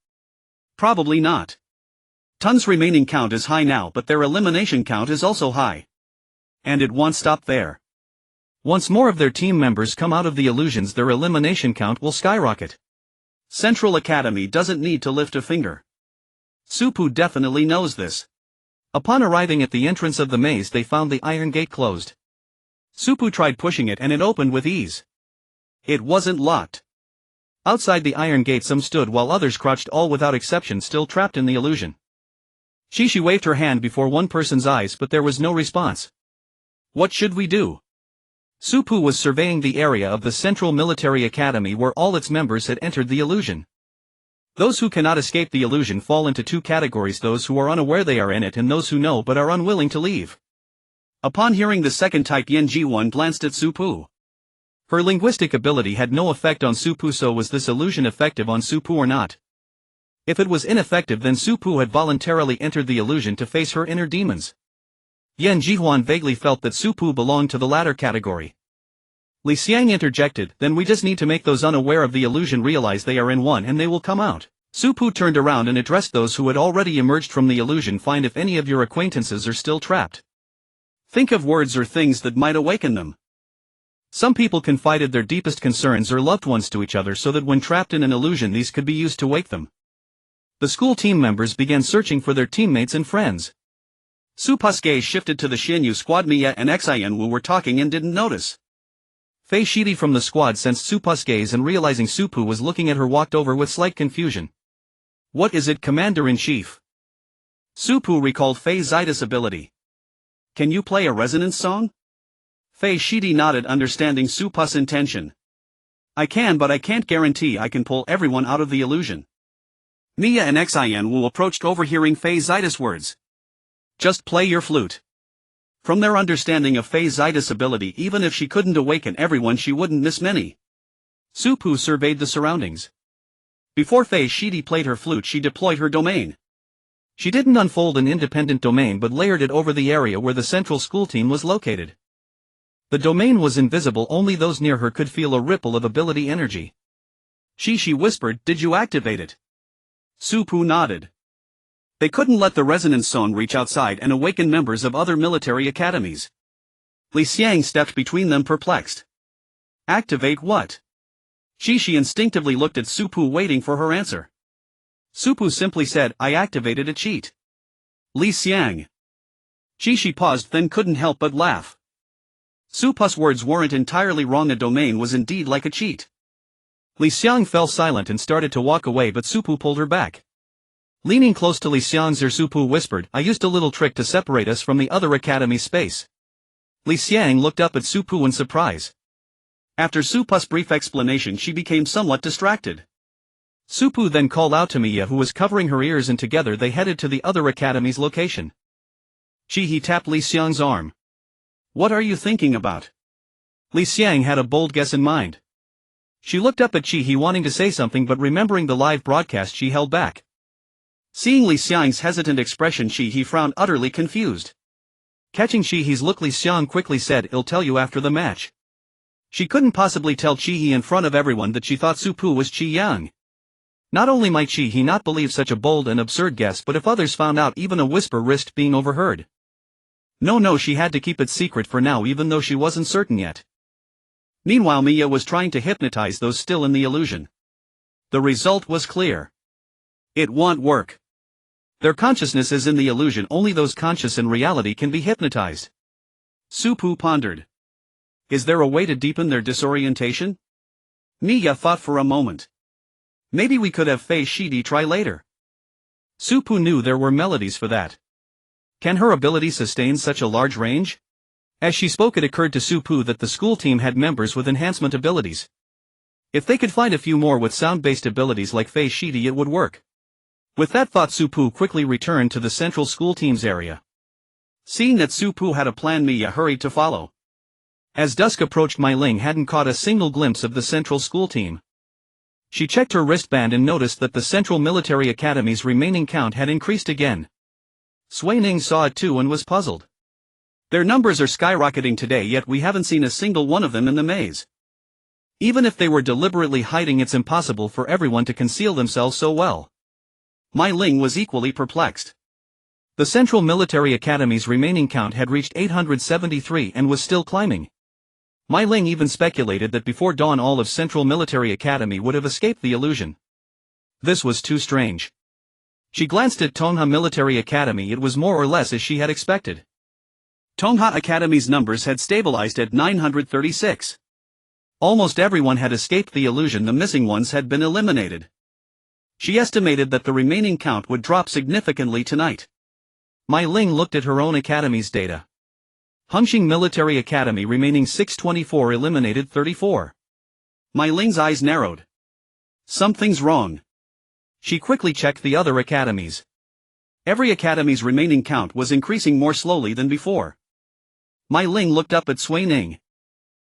Probably not. Tun's remaining count is high now, but their elimination count is also high. And it won't stop there. Once more of their team members come out of the illusions, their elimination count will skyrocket. Central Academy doesn't need to lift a finger. Su-Pu definitely knows this. Upon arriving at the entrance of the maze, they found the iron gate closed. Su-Pu tried pushing it and it opened with ease. It wasn't locked. Outside the iron gate, some stood while others crouched, all without exception still trapped in the illusion. She waved her hand before one person's eyes, but there was no response. What should we do? Su-Pu was surveying the area of the Central Military Academy where all its members had entered the illusion. Those who cannot escape the illusion fall into 2 categories: those who are unaware they are in it and those who know but are unwilling to leave. Upon hearing the second type, Yan Jihuan glanced at Su-Pu. Her linguistic ability had no effect on Su-Pu, so was this illusion effective on Su-Pu or not? If it was ineffective, then Su-Pu had voluntarily entered the illusion to face her inner demons. Yan Jihuan vaguely felt that Su-Pu belonged to the latter category. Li Xiang interjected, then we just need to make those unaware of the illusion realize they are in one and they will come out. Supu turned around and addressed those who had already emerged from the illusion. Find if any of your acquaintances are still trapped. Think of words or things that might awaken them. Some people confided their deepest concerns or loved ones to each other so that when trapped in an illusion these could be used to wake them. The school team members began searching for their teammates and friends. Supu's gaze shifted to the Shinyu squad. Mia and Xianwu were talking and didn't notice. Fei Shidi from the squad sensed Supu's gaze and realizing Supu was looking at her walked over with slight confusion. What is it, Commander-in-Chief? Supu recalled Fei Zaida's ability. Can you play a resonance song? Fei Shidi nodded, understanding Supu's intention. I can, but I can't guarantee I can pull everyone out of the illusion. Mia and Xianwu approached, overhearing Fei Zaida's words. Just play your flute. From their understanding of Fei Zaida's ability, even if she couldn't awaken everyone she wouldn't miss many. Supu surveyed the surroundings. Before Fei Shidi played her flute she deployed her domain. She didn't unfold an independent domain but layered it over the area where the central school team was located. The domain was invisible, only those near her could feel a ripple of ability energy. She whispered, did you activate it? Supu nodded. They couldn't let the resonance song reach outside and awaken members of other military academies. Li Xiang stepped between them, perplexed. Activate what? She instinctively looked at Supu, waiting for her answer. Supu simply said, I activated a cheat. Li Xiang. She paused, then couldn't help but laugh. Supu's words weren't entirely wrong, a domain was indeed like a cheat. Li Xiang fell silent and started to walk away, but Supu pulled her back. Leaning close to Li Xiang's ear, Supu whispered, I used a little trick to separate us from the other academy space. Li Xiang looked up at Supu in surprise. After Supu's brief explanation she became somewhat distracted. Supu then called out to Mia, who was covering her ears, and together they headed to the other academy's location. He tapped Li Xiang's arm. What are you thinking about? Li Xiang had a bold guess in mind. She looked up at He, wanting to say something, but remembering the live broadcast she held back. Seeing Li Xiang's hesitant expression he frowned, utterly confused. Catching He's look, Li Xiang quickly said, I'll tell you after the match. She couldn't possibly tell He in front of everyone that she thought Supu was Qi Yang. Not only might He not believe such a bold and absurd guess, but if others found out, even a whisper risked being overheard. No, she had to keep it secret for now, even though she wasn't certain yet. Meanwhile Mia was trying to hypnotize those still in the illusion. The result was clear. It won't work. Their consciousness is in the illusion, only those conscious in reality can be hypnotized. Supu pondered. Is there a way to deepen their disorientation? Mia thought for a moment. Maybe we could have Fei Shidi try later. Supu knew there were melodies for that. Can her ability sustain such a large range? As she spoke it occurred to Supu that the school team had members with enhancement abilities. If they could find a few more with sound-based abilities like Fei Shidi it would work. With that thought Supu quickly returned to the central school team's area. Seeing that Supu had a plan, Mia hurried to follow. As dusk approached, Mai Ling hadn't caught a single glimpse of the central school team. She checked her wristband and noticed that the Central Military Academy's remaining count had increased again. Sui Ning saw it too and was puzzled. Their numbers are skyrocketing today, yet we haven't seen a single one of them in the maze. Even if they were deliberately hiding, it's impossible for everyone to conceal themselves so well. Mai Ling was equally perplexed. The Central Military Academy's remaining count had reached 873 and was still climbing. Mai Ling even speculated that before dawn all of Central Military Academy would have escaped the illusion. This was too strange. She glanced at Tongha Military Academy. It was more or less as she had expected. Tongha Academy's numbers had stabilized at 936. Almost everyone had escaped the illusion, the missing ones had been eliminated. She estimated that the remaining count would drop significantly tonight. Mai Ling looked at her own academy's data. Hengqin Military Academy remaining 624, eliminated 34. Mai Ling's eyes narrowed. Something's wrong. She quickly checked the other academies. Every academy's remaining count was increasing more slowly than before. Mai Ling looked up at Sui Ning.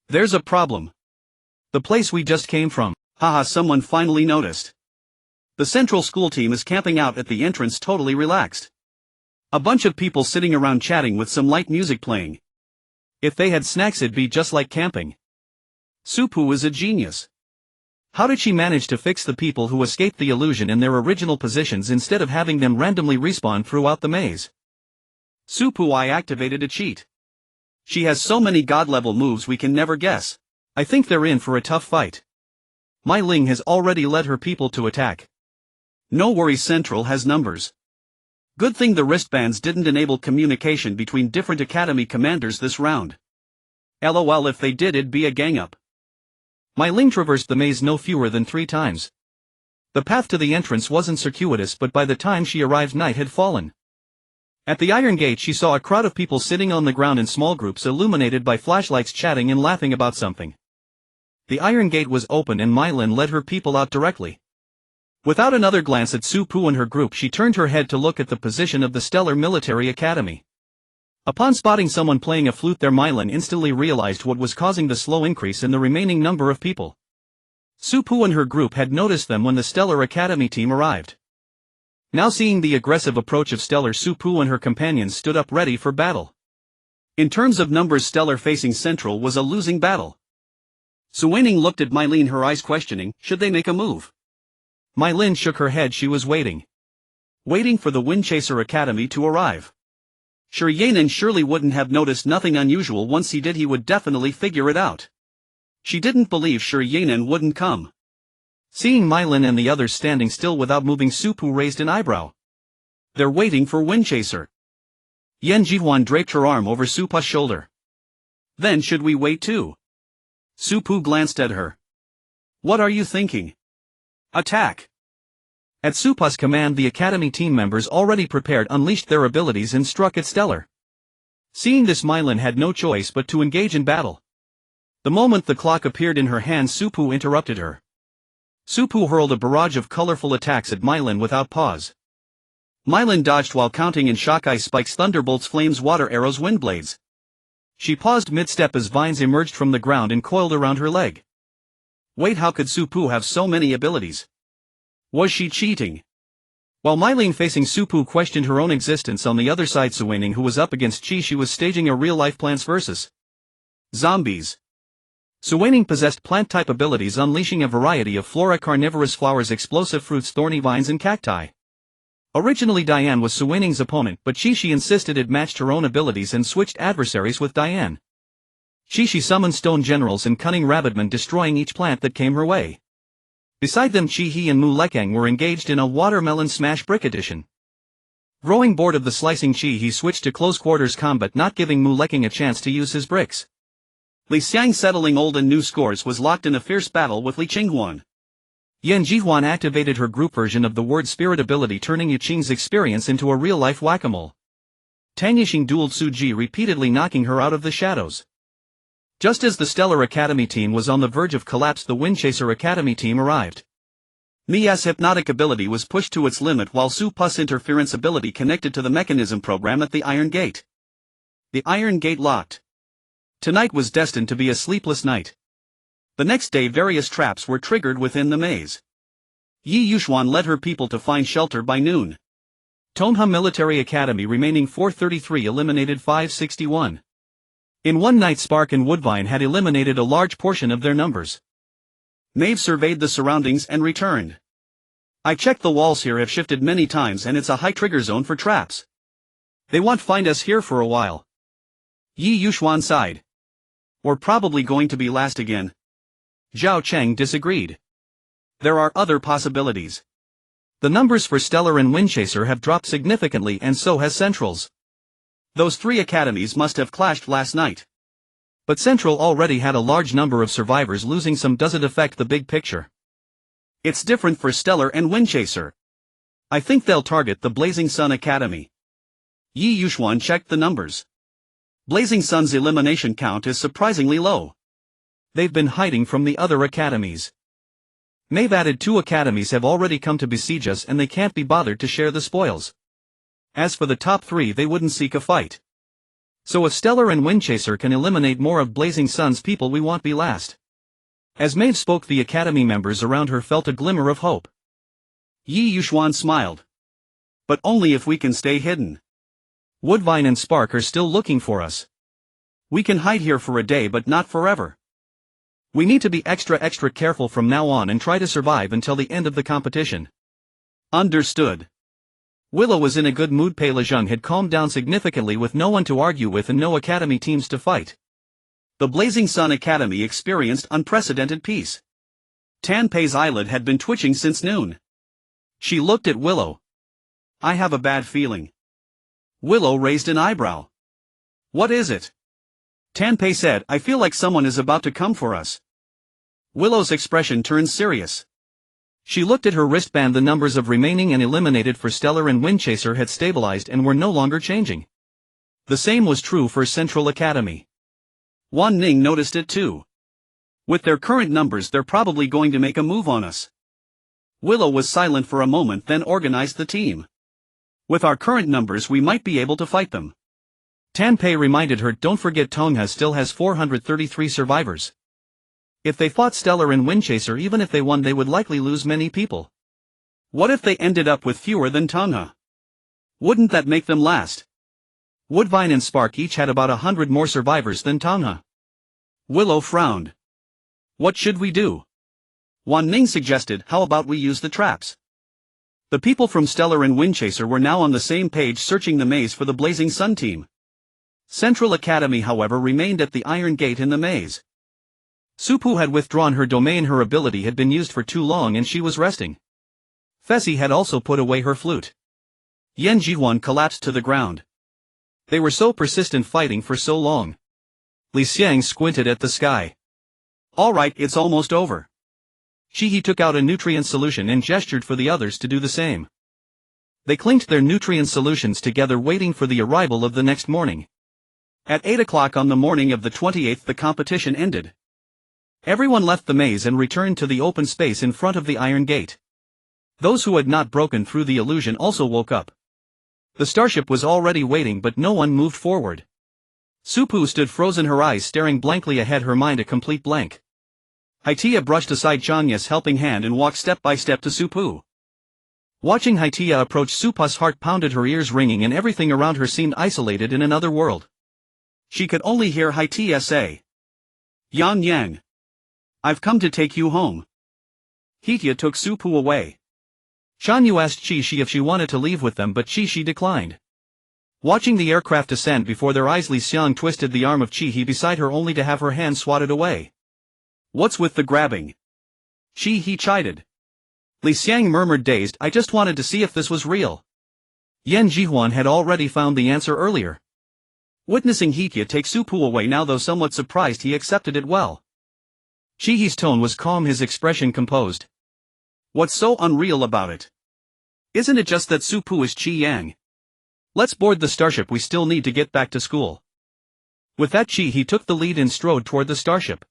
There's a problem. The place we just came from. Haha, someone finally noticed. The central school team is camping out at the entrance, totally relaxed. A bunch of people sitting around chatting with some light music playing. If they had snacks it'd be just like camping. Supu is a genius. How did she manage to fix the people who escaped the illusion in their original positions instead of having them randomly respawn throughout the maze? Supui activated a cheat. She has so many god-level moves we can never guess. I think they're in for a tough fight. Mei Ling has already led her people to attack. No worries, Central has numbers. Good thing the wristbands didn't enable communication between different academy commanders this round. LOL, if they did, it'd be a gang-up. Mei Ling traversed the maze no fewer than 3 times. The path to the entrance wasn't circuitous, but by the time she arrived night had fallen. At the Iron Gate she saw a crowd of people sitting on the ground in small groups illuminated by flashlights, chatting and laughing about something. The Iron Gate was open and Mei Ling led her people out directly. Without another glance at Su Pu and her group, she turned her head to look at the position of the Stellar Military Academy. Upon spotting someone playing a flute there, Mei Ling instantly realized what was causing the slow increase in the remaining number of people. Su Pu and her group had noticed them when the Stellar Academy team arrived. Now seeing the aggressive approach of Stellar, Su Pu and her companions stood up ready for battle. In terms of numbers, Stellar facing Central was a losing battle. Su Weining looked at Mei Ling, her eyes questioning, should they make a move? Mei Ling shook her head. She was waiting for the Windchaser Academy to arrive. Sure, Yanan surely wouldn't have noticed nothing unusual. Once he did, he would definitely figure it out. She didn't believe Sure Yanan wouldn't come. Seeing Mei Ling and the others standing still without moving, Su Pu raised an eyebrow. They're waiting for Windchaser. Yan Jihuan draped her arm over Su Pu's shoulder. Then should we wait too? Su Pu glanced at her. What are you thinking? Attack! At Su Pu's command, the Academy team members already prepared unleashed their abilities and struck at Stellar. Seeing this, Mei Ling had no choice but to engage in battle. The moment the clock appeared in her hand, Su Pu interrupted her. Su Pu hurled a barrage of colorful attacks at Mei Ling without pause. Mei Ling dodged while counting in shock: ice spikes, thunderbolts, flames, water arrows, wind blades. She paused mid-step as vines emerged from the ground and coiled around her leg. Wait, how could Su Pu have so many abilities? Was she cheating? While Mei Ling facing Su Pu questioned her own existence, on the other side Su Weining, who was up against Qi, she was staging a real-life Plants vs. Zombies. Su Weining possessed plant-type abilities, unleashing a variety of flora: carnivorous flowers, explosive fruits, thorny vines and cacti. Originally Diane was Su Weining's opponent, but Qi insisted it matched her own abilities and switched adversaries with Diane. Qi summoned stone generals and cunning rabbitmen, destroying each plant that came her way. Beside them, Qi He and Mu Lekang were engaged in a watermelon smash brick edition. Growing bored of the slicing, Qi He switched to close-quarters combat, not giving Mu Lekang a chance to use his bricks. Li Xiang, settling old and new scores, was locked in a fierce battle with Li Qinghuan. Yan Jihuan activated her group version of the word spirit ability, turning Yu Qing's experience into a real-life whack-a-mole. Tang Yixing dueled Su Ji, repeatedly knocking her out of the shadows. Just as the Stellar Academy team was on the verge of collapse, the Windchaser Academy team arrived. Mia's hypnotic ability was pushed to its limit, while Su Pu's interference ability connected to the mechanism program at the Iron Gate. The Iron Gate locked. Tonight was destined to be a sleepless night. The next day, various traps were triggered within the maze. Yi Yuxuan led her people to find shelter by noon. Tonghua Military Academy remaining 433 eliminated 561. In one night, Spark and Woodvine had eliminated a large portion of their numbers. Maeve surveyed the surroundings and returned. I checked, the walls here have shifted many times and it's a high trigger zone for traps. They won't find us here for a while. Yi Yuxuan sighed. We're probably going to be last again. Zhao Cheng disagreed. There are other possibilities. The numbers for Stellar and Windchaser have dropped significantly, and so has Central's. Those 3 academies must have clashed last night. But Central already had a large number of survivors. Losing some doesn't affect the big picture. It's different for Stellar and Windchaser. I think they'll target the Blazing Sun Academy. Yi Yuxuan checked the numbers. Blazing Sun's elimination count is surprisingly low. They've been hiding from the other academies. Maeve added 2 academies have already come to besiege us, and they can't be bothered to share the spoils. As for the top 3, they wouldn't seek a fight. So if Stellar and Windchaser can eliminate more of Blazing Sun's people, we won't be last. As Maeve spoke, the academy members around her felt a glimmer of hope. Yi Yuxuan smiled. But only if we can stay hidden. Woodvine and Spark are still looking for us. We can hide here for a day, but not forever. We need to be extra careful from now on and try to survive until the end of the competition. Understood. Willow was in a good mood. Pei Lejong had calmed down significantly with no one to argue with and no academy teams to fight. The Blazing Sun Academy experienced unprecedented peace. Tan Pei's eyelid had been twitching since noon. She looked at Willow. I have a bad feeling. Willow raised an eyebrow. What is it? Tan Pei said, I feel like someone is about to come for us. Willow's expression turned serious. She looked at her wristband. The numbers of remaining and eliminated for Stellar and Windchaser had stabilized and were no longer changing. The same was true for Central Academy. Wan Ning noticed it too. With their current numbers, they're probably going to make a move on us. Willow was silent for a moment, then organized the team. With our current numbers, we might be able to fight them. Tan Pei reminded her, don't forget Tongha still has 433 survivors. If they fought Stellar and Windchaser, even if they won, they would likely lose many people. What if they ended up with fewer than Tongha? Wouldn't that make them last? Woodvine and Spark each had about 100 more survivors than Tongha. Willow frowned. What should we do? Wan Ning suggested, how about we use the traps? The people from Stellar and Windchaser were now on the same page searching the maze for the Blazing Sun team. Central Academy, however, remained at the Iron Gate in the maze. Supu had withdrawn her domain. Her ability had been used for too long and she was resting. Fessy had also put away her flute. Yan Jihuan collapsed to the ground. They were so persistent, fighting for so long. Li Xiang squinted at the sky. All right, it's almost over. He took out a nutrient solution and gestured for the others to do the same. They clinked their nutrient solutions together, waiting for the arrival of the next morning. At 8 o'clock on the morning of the 28th, the competition ended. Everyone left the maze and returned to the open space in front of the Iron Gate. Those who had not broken through the illusion also woke up. The starship was already waiting, but no one moved forward. Supu stood frozen, her eyes staring blankly ahead, her mind a complete blank. Haitia brushed aside Chanya's helping hand and walked step by step to Supu. Watching Haitia approach, Supa's heart pounded, her ears ringing, and everything around her seemed isolated in another world. She could only hear Haitia say, Yan Yang, I've come to take you home. Haitia took Supu away. Shanyu asked Chi if she wanted to leave with them, but Chi declined. Watching the aircraft descend before their eyes, Li Xiang twisted the arm of Chi beside her only to have her hand swatted away. What's with the grabbing? Chi chided. Li Xiang murmured, dazed, I just wanted to see if this was real. Yan Jihuan had already found the answer earlier. Witnessing Haitia take Supu away now, though somewhat surprised, he accepted it well. Chi's tone was calm, his expression composed. What's so unreal about it? Isn't it just that Supu is Chi Yang? Let's board the starship, we still need to get back to school. With that, Chi took the lead and strode toward the starship.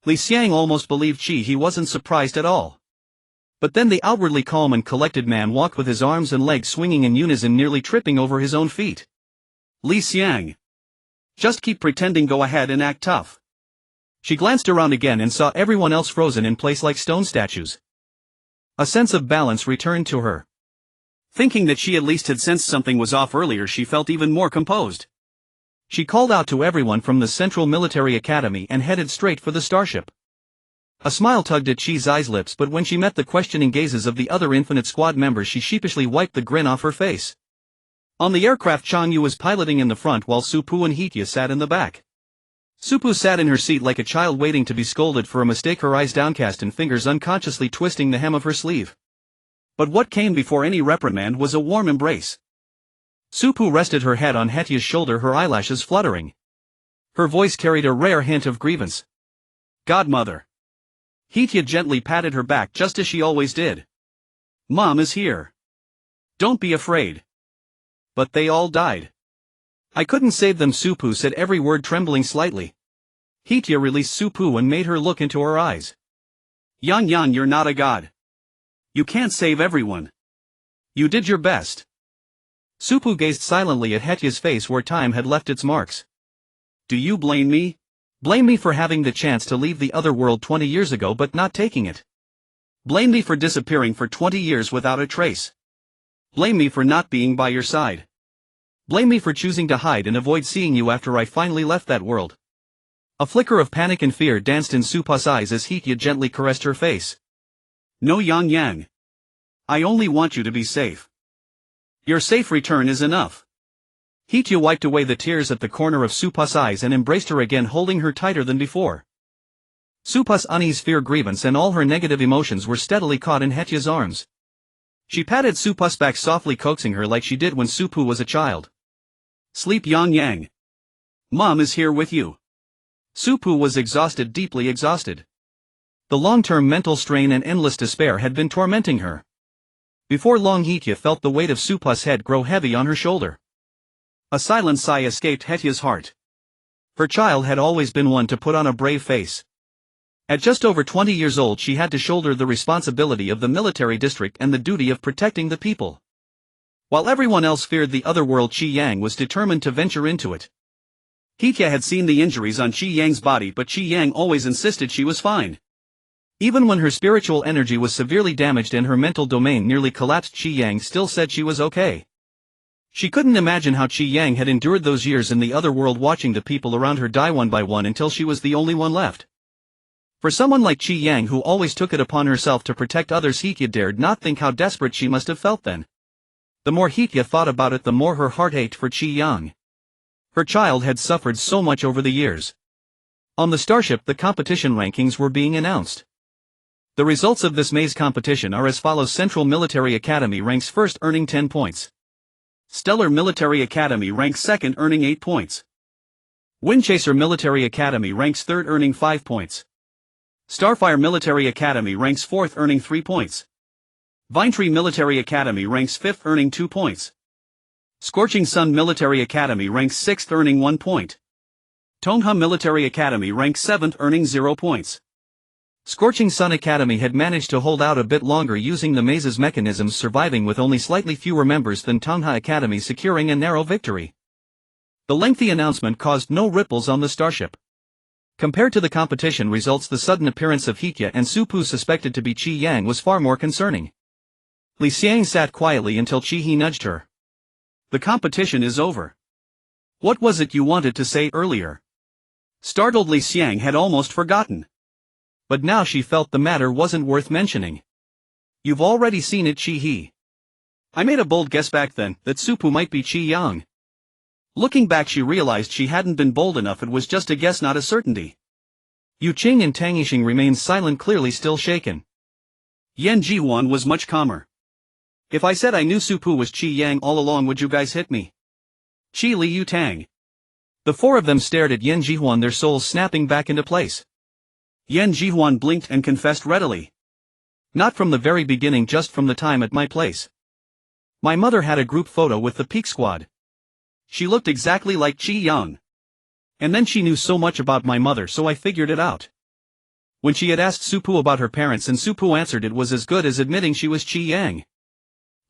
Li Xiang almost believed Chi wasn't surprised at all. But then the outwardly calm and collected man walked with his arms and legs swinging in unison, nearly tripping over his own feet. Li Xiang, just keep pretending, go ahead and act tough. She glanced around again and saw everyone else frozen in place like stone statues. A sense of balance returned to her. Thinking that she at least had sensed something was off earlier, she felt even more composed. She called out to everyone from the Central Military Academy and headed straight for the starship. A smile tugged at Chi's eyes lips, but when she met the questioning gazes of the other Infinite Squad members, she sheepishly wiped the grin off her face. On the aircraft, Changyu was piloting in the front while Supu and Haitia sat in the back. Supu sat in her seat like a child waiting to be scolded for a mistake, her eyes downcast and fingers unconsciously twisting the hem of her sleeve. But what came before any reprimand was a warm embrace. Supu rested her head on Haitia's shoulder, her eyelashes fluttering. Her voice carried a rare hint of grievance. Godmother. Haitia gently patted her back just as she always did. Mom is here. Don't be afraid. But they all died. I couldn't save them, Supu said, every word trembling slightly. Haitia released Supu and made her look into her eyes. Yan, you're not a god. You can't save everyone. You did your best. Supu gazed silently at Haitia's face where time had left its marks. Do you blame me? Blame me for having the chance to leave the other world 20 years ago but not taking it. Blame me for disappearing for 20 years without a trace. Blame me for not being by your side. Blame me for choosing to hide and avoid seeing you after I finally left that world. A flicker of panic and fear danced in Supa's eyes as Hitya gently caressed her face. No Yang Yang. I only want you to be safe. Your safe return is enough. Hitya wiped away the tears at the corner of Supa's eyes and embraced her again, holding her tighter than before. Supa's unease, fear, grievance and all her negative emotions were steadily caught in Hetya's arms. She patted Supa's back softly, coaxing her like she did when Supu was a child. Sleep, Yang Yang. Mom is here with you. Supu was exhausted, deeply exhausted. The long-term mental strain and endless despair had been tormenting her. Before long Hitya felt the weight of Supa's head grow heavy on her shoulder. A silent sigh escaped Hetya's heart. Her child had always been one to put on a brave face. At just over 20 years old she had to shoulder the responsibility of the military district and the duty of protecting the people. While everyone else feared the other world, Qi Yang was determined to venture into it. Hitya had seen the injuries on Qi Yang's body, but Qi Yang always insisted she was fine. Even when her spiritual energy was severely damaged and her mental domain nearly collapsed, Qi Yang still said she was okay. She couldn't imagine how Qi Yang had endured those years in the other world, watching the people around her die one by one until she was the only one left. For someone like Qi Yang, who always took it upon herself to protect others, Hitya dared not think how desperate she must have felt then. The more Hitya thought about it, the more her heart ached for Qi Yang. Her child had suffered so much over the years. On the starship, the competition rankings were being announced. The results of this maze competition are as follows: Central Military Academy ranks first, earning 10 points. Stellar Military Academy ranks second, earning 8 points. Windchaser Military Academy ranks third, earning 5 points. Starfire Military Academy ranks fourth, earning 3 points. Vinetree Military Academy ranks fifth, earning 2 points. Scorching Sun Military Academy ranks 6th, earning 1 point. Tongha Military Academy ranks 7th, earning 0 points. Scorching Sun Academy had managed to hold out a bit longer using the maze's mechanisms, surviving with only slightly fewer members than Tongha Academy, securing a narrow victory. The lengthy announcement caused no ripples on the starship. Compared to the competition results, the sudden appearance of Hitya and Supu, suspected to be Qi Yang, was far more concerning. Li Xiang sat quietly until Qi He nudged her. The competition is over. What was it you wanted to say earlier? Startled Li Xiang had almost forgotten. But now she felt the matter wasn't worth mentioning. You've already seen it, Qi He. I made a bold guess back then, that Supu might be Qi Yang. Looking back, she realized she hadn't been bold enough. It was just a guess, not a certainty. Yu Qing and Tang Yixing remained silent, clearly still shaken. Yan Jihuan was much calmer. If I said I knew Supu was Qi Yang all along, would you guys hit me? Qi Li Yu Tang. The four of them stared at Yan Jihuan, their souls snapping back into place. Yan Jihuan blinked and confessed readily. Not from the very beginning, just from the time at my place. My mother had a group photo with the Peak Squad. She looked exactly like Qi Yang. And then she knew so much about my mother, so I figured it out. When she had asked Supu about her parents and Supu answered, it was as good as admitting she was Qi Yang.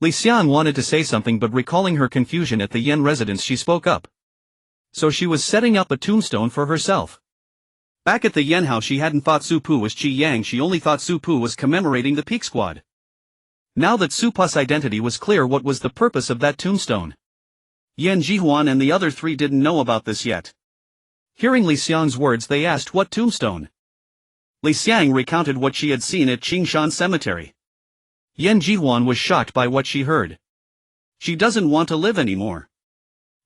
Li Xian wanted to say something, but recalling her confusion at the Yen residence, she spoke up. So she was setting up a tombstone for herself. Back at the Yen house, she hadn't thought Supu was Qi Yang, she only thought Supu was commemorating the Peak Squad. Now that Supu's identity was clear, what was the purpose of that tombstone? Yan Jihuan and the other three didn't know about this yet. Hearing Li Xiang's words, they asked, what tombstone? Li Xiang recounted what she had seen at Qingshan Cemetery. Yan Jihuan was shocked by what she heard. She doesn't want to live anymore.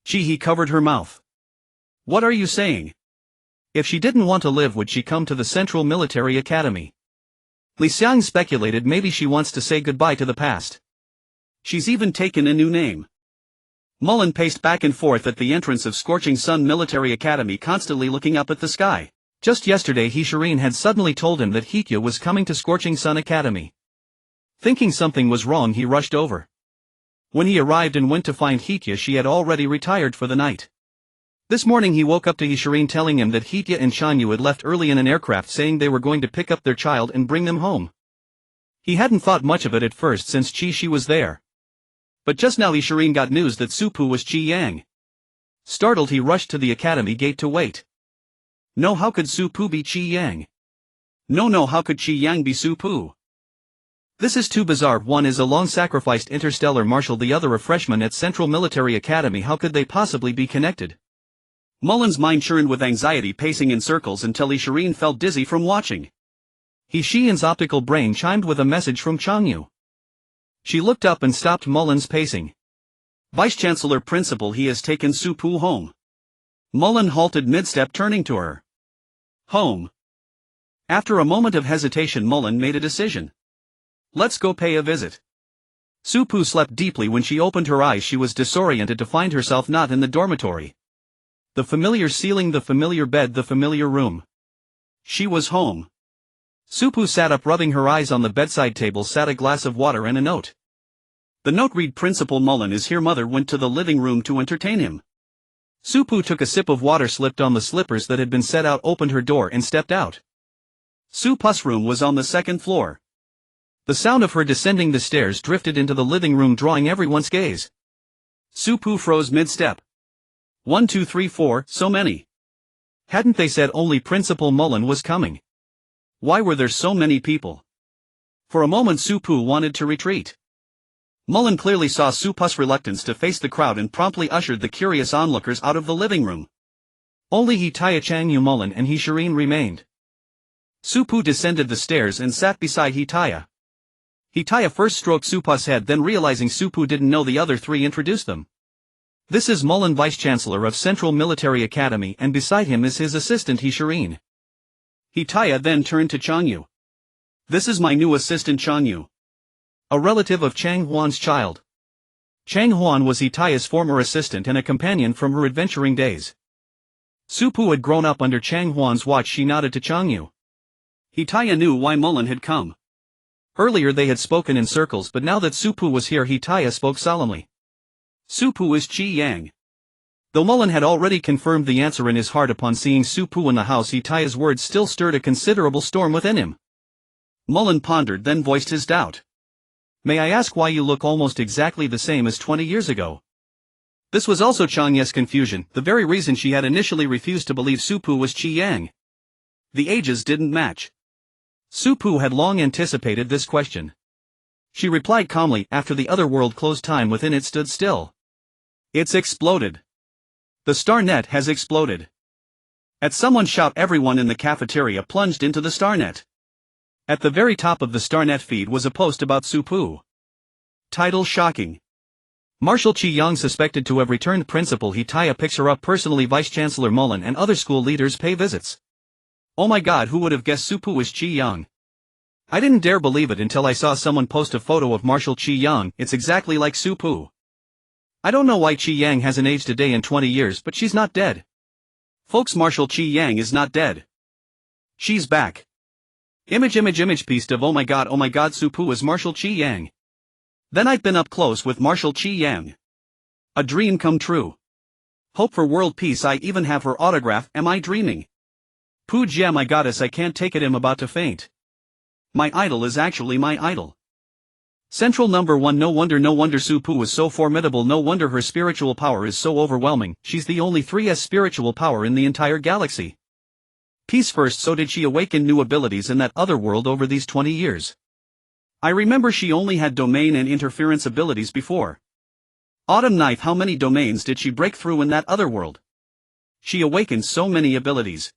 Qi He covered her mouth. What are you saying? If she didn't want to live, would she come to the Central Military Academy? Li Xiang speculated maybe she wants to say goodbye to the past. She's even taken a new name. Mullen paced back and forth at the entrance of Scorching Sun Military Academy, constantly looking up at the sky. Just yesterday Shireen had suddenly told him that Hitya was coming to Scorching Sun Academy. Thinking something was wrong, he rushed over. When he arrived and went to find Hitya, she had already retired for the night. This morning he woke up to Shireen telling him that Hitya and Shanyu had left early in an aircraft, saying they were going to pick up their child and bring them home. He hadn't thought much of it at first since Shi was there. But just now Shireen got news that Supu was Qi Yang. Startled, he rushed to the academy gate to wait. No, how could Supu be Qi Yang? No, how could Qi Yang be Supu? This is too bizarre. One is a long-sacrificed interstellar marshal, the other a freshman at Central Military Academy. How could they possibly be connected? Mullen's mind churned with anxiety, pacing in circles until Shireen felt dizzy from watching. Shiyan's optical brain chimed with a message from Changyu. She looked up and stopped Mullen's pacing. Vice-Chancellor Principal, he has taken Su-Pu home. Mullen halted mid-step, turning to her. Home. After a moment of hesitation, Mullen made a decision. Let's go pay a visit. Su-Pu slept deeply. When she opened her eyes, she was disoriented to find herself not in the dormitory. The familiar ceiling, the familiar bed, the familiar room. She was home. Su-Pu sat up, rubbing her eyes. On the bedside table sat a glass of water and a note. The note read, Principal Mullen is here. Mother went to the living room to entertain him. Su-Pu took a sip of water, slipped on the slippers that had been set out, opened her door and stepped out. Su-Pu's room was on the second floor. The sound of her descending the stairs drifted into the living room, drawing everyone's gaze. Su-Pu froze mid-step. 1, 2, 3, 4, so many. Hadn't they said only Principal Mullen was coming? Why were there so many people? For a moment Su-Pu wanted to retreat. Mullen clearly saw Su-Pu's reluctance to face the crowd and promptly ushered the curious onlookers out of the living room. Only Hitaya, Changyu, Mullen and Shireen remained. Su-Pu descended the stairs and sat beside Hitaya. Hitaya first stroked Su-Pu's head, then realizing Su-Pu didn't know the other three, introduced them. This is Mullen, Vice-Chancellor of Central Military Academy, and beside him is his assistant Shireen. Hitaya then turned to Changyu. This is my new assistant Changyu. A relative of Chang Huan's child. Chang Huan was Hitaya's former assistant and a companion from her adventuring days. Su-Pu had grown up under Chang Huan's watch. She nodded to Changyu. Hitaya knew why Mullen had come. Earlier they had spoken in circles, but now that Su-Pu was here, Hitaya spoke solemnly. Su-Pu is Qi Yang. Though Mullen had already confirmed the answer in his heart upon seeing Su-Pu in the house, Hitaya's words still stirred a considerable storm within him. Mullen pondered, then voiced his doubt. May I ask why you look almost exactly the same as 20 years ago? This was also Changyu's confusion, the very reason she had initially refused to believe Su-Pu was Qi Yang. The ages didn't match. Su-Pu had long anticipated this question. She replied calmly, after the other world closed, time within it stood still. It's exploded. The star net has exploded. At someone's shout, everyone in the cafeteria plunged into the star net. At the very top of the star net feed was a post about Su-Pu. Title: Shocking. Marshal Qi Yang suspected to have returned. Principal Hitaya picks her up personally. Vice-Chancellor Mullen and other school leaders pay visits. Oh my god, who would have guessed Su-Pu was Qi Yang? I didn't dare believe it until I saw someone post a photo of Marshal Qi Yang. It's exactly like Su-Pu. I don't know why Qi Yang hasn't aged a day in 20 years, but she's not dead. Folks, Marshal Qi Yang is not dead. She's back. Image piece of oh my god, Su-Pu is Marshal Qi Yang. Then I've been up close with Marshal Qi Yang. A dream come true. Hope for world peace, I even have her autograph. Am I dreaming? Pujia, my goddess, I can't take it, I'm about to faint. My idol is actually my idol. Central number 1, no wonder Su-Pu is so formidable, no wonder her spiritual power is so overwhelming, she's the only 3S spiritual power in the entire galaxy. Peace first, so did she awaken new abilities in that other world over these 20 years? I remember she only had domain and interference abilities before. Autumn Knife, how many domains did she break through in that other world? She awakened so many abilities.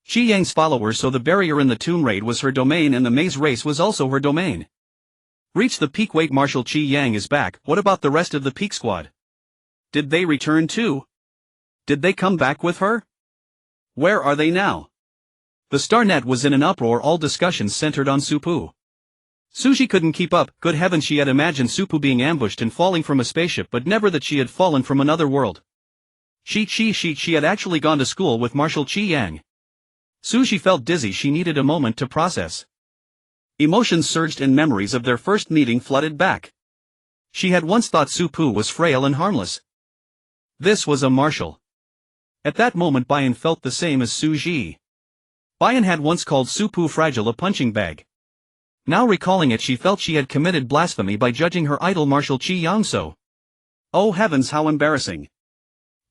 Qi Yang's follower, so the barrier in the tomb raid was her domain and the maze race was also her domain. Reach the peak. Wait, Marshal Qi Yang is back. What about the rest of the peak squad? Did they return too? Did they come back with her? Where are they now? The star net was in an uproar, all discussions centered on Su-Pu. Suji couldn't keep up. Good heavens, she had imagined Su-Pu being ambushed and falling from a spaceship, but never that she had fallen from another world. She had actually gone to school with Marshal Qi Yang. Suji felt dizzy, she needed a moment to process. Emotions surged and memories of their first meeting flooded back. She had once thought Su-Pu was frail and harmless. This was a marshal. At that moment Bayan felt the same as Suji. Bayan had once called Su-Pu fragile, a punching bag. Now recalling it, she felt she had committed blasphemy by judging her idol Marshal Qi Yang so. Oh heavens, how embarrassing.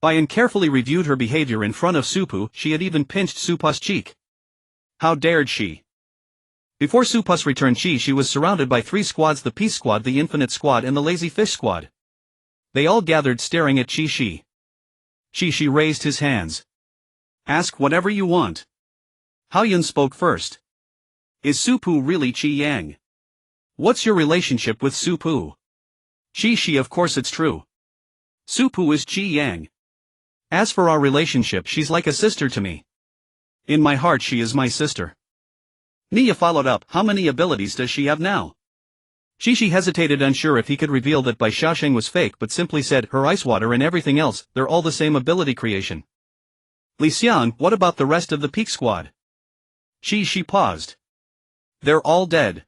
Bayan carefully reviewed her behavior in front of Su-Pu. She had even pinched Su-Pu's cheek. How dared she? Before Su-Pu's return, she was surrounded by 3 squads: the Peace Squad, the Infinite Squad and the Lazy Fish Squad. They all gathered staring at Qi. She raised his hands. Ask whatever you want. Haoyun spoke first. Is Su-Pu really Qi Yang? What's your relationship with Su-Pu? She of course it's true. Su-Pu is Qi Yang. As for our relationship, she's like a sister to me. In my heart she is my sister. Nia followed up, how many abilities does she have now? She hesitated, unsure if he could reveal that Bai Xiaosheng was fake, but simply said, her ice water and everything else, they're all the same ability creation. Li Xian, what about the rest of the Peak Squad? She paused. They're all dead.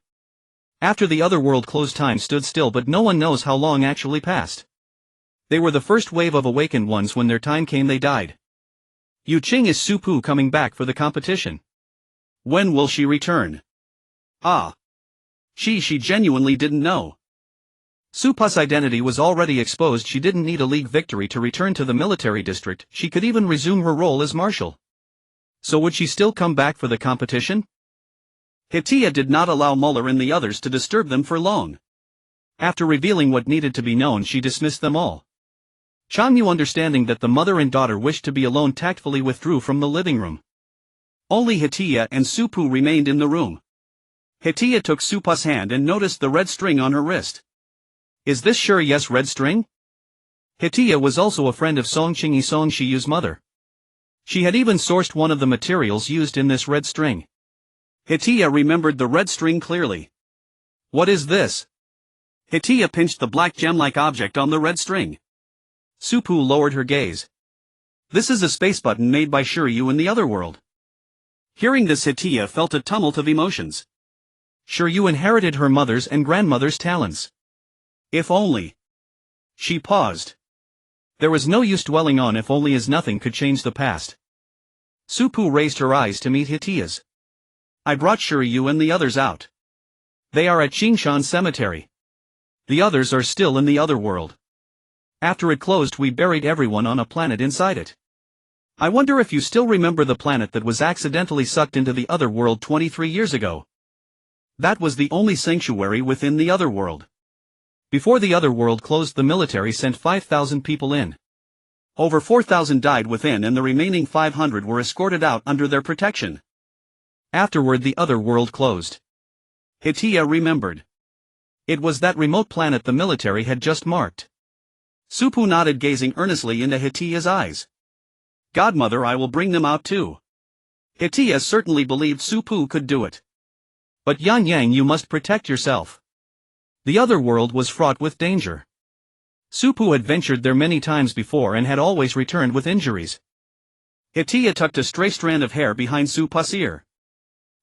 After the other world closed, time stood still, but no one knows how long actually passed. They were the first wave of awakened ones. When their time came, they died. Yu Qing, is Su-Pu coming back for the competition? When will she return? Ah. She genuinely didn't know. Su-Pu's identity was already exposed. She didn't need a league victory to return to the military district. She could even resume her role as marshal. So would she still come back for the competition? Hitia did not allow Muller and the others to disturb them for long. After revealing what needed to be known, she dismissed them all. Chang Yu, understanding that the mother and daughter wished to be alone, tactfully withdrew from the living room. Only Hitia and Su-Pu remained in the room. Hitia took Su-Pu's hand and noticed the red string on her wrist. Is this sure? Yes, red string? Hitia was also a friend of Song Qingyi, Song Shiyu's mother. She had even sourced one of the materials used in this red string. Hitia remembered the red string clearly. What is this? Hitia pinched the black gem-like object on the red string. Su-Pu lowered her gaze. This is a space button made by Shiryu in the other world. Hearing this, Hitia felt a tumult of emotions. Shiryu inherited her mother's and grandmother's talents. If only. She paused. There was no use dwelling on if only, as nothing could change the past. Su-Pu raised her eyes to meet Hitia's. I brought Shiryu and the others out. They are at Qingshan Cemetery. The others are still in the other world. After it closed, we buried everyone on a planet inside it. I wonder if you still remember the planet that was accidentally sucked into the other world 23 years ago. That was the only sanctuary within the other world. Before the other world closed, the military sent 5,000 people in. Over 4,000 died within, and the remaining 500 were escorted out under their protection. Afterward, the other world closed. Hitia remembered. It was that remote planet the military had just marked. Su-Pu nodded, gazing earnestly into Hitia's eyes. Godmother, I will bring them out too. Hitia certainly believed Su-Pu could do it. But Yan Yang, you must protect yourself. The other world was fraught with danger. Su-Pu had ventured there many times before and had always returned with injuries. Hitia tucked a stray strand of hair behind Su-Pu's ear.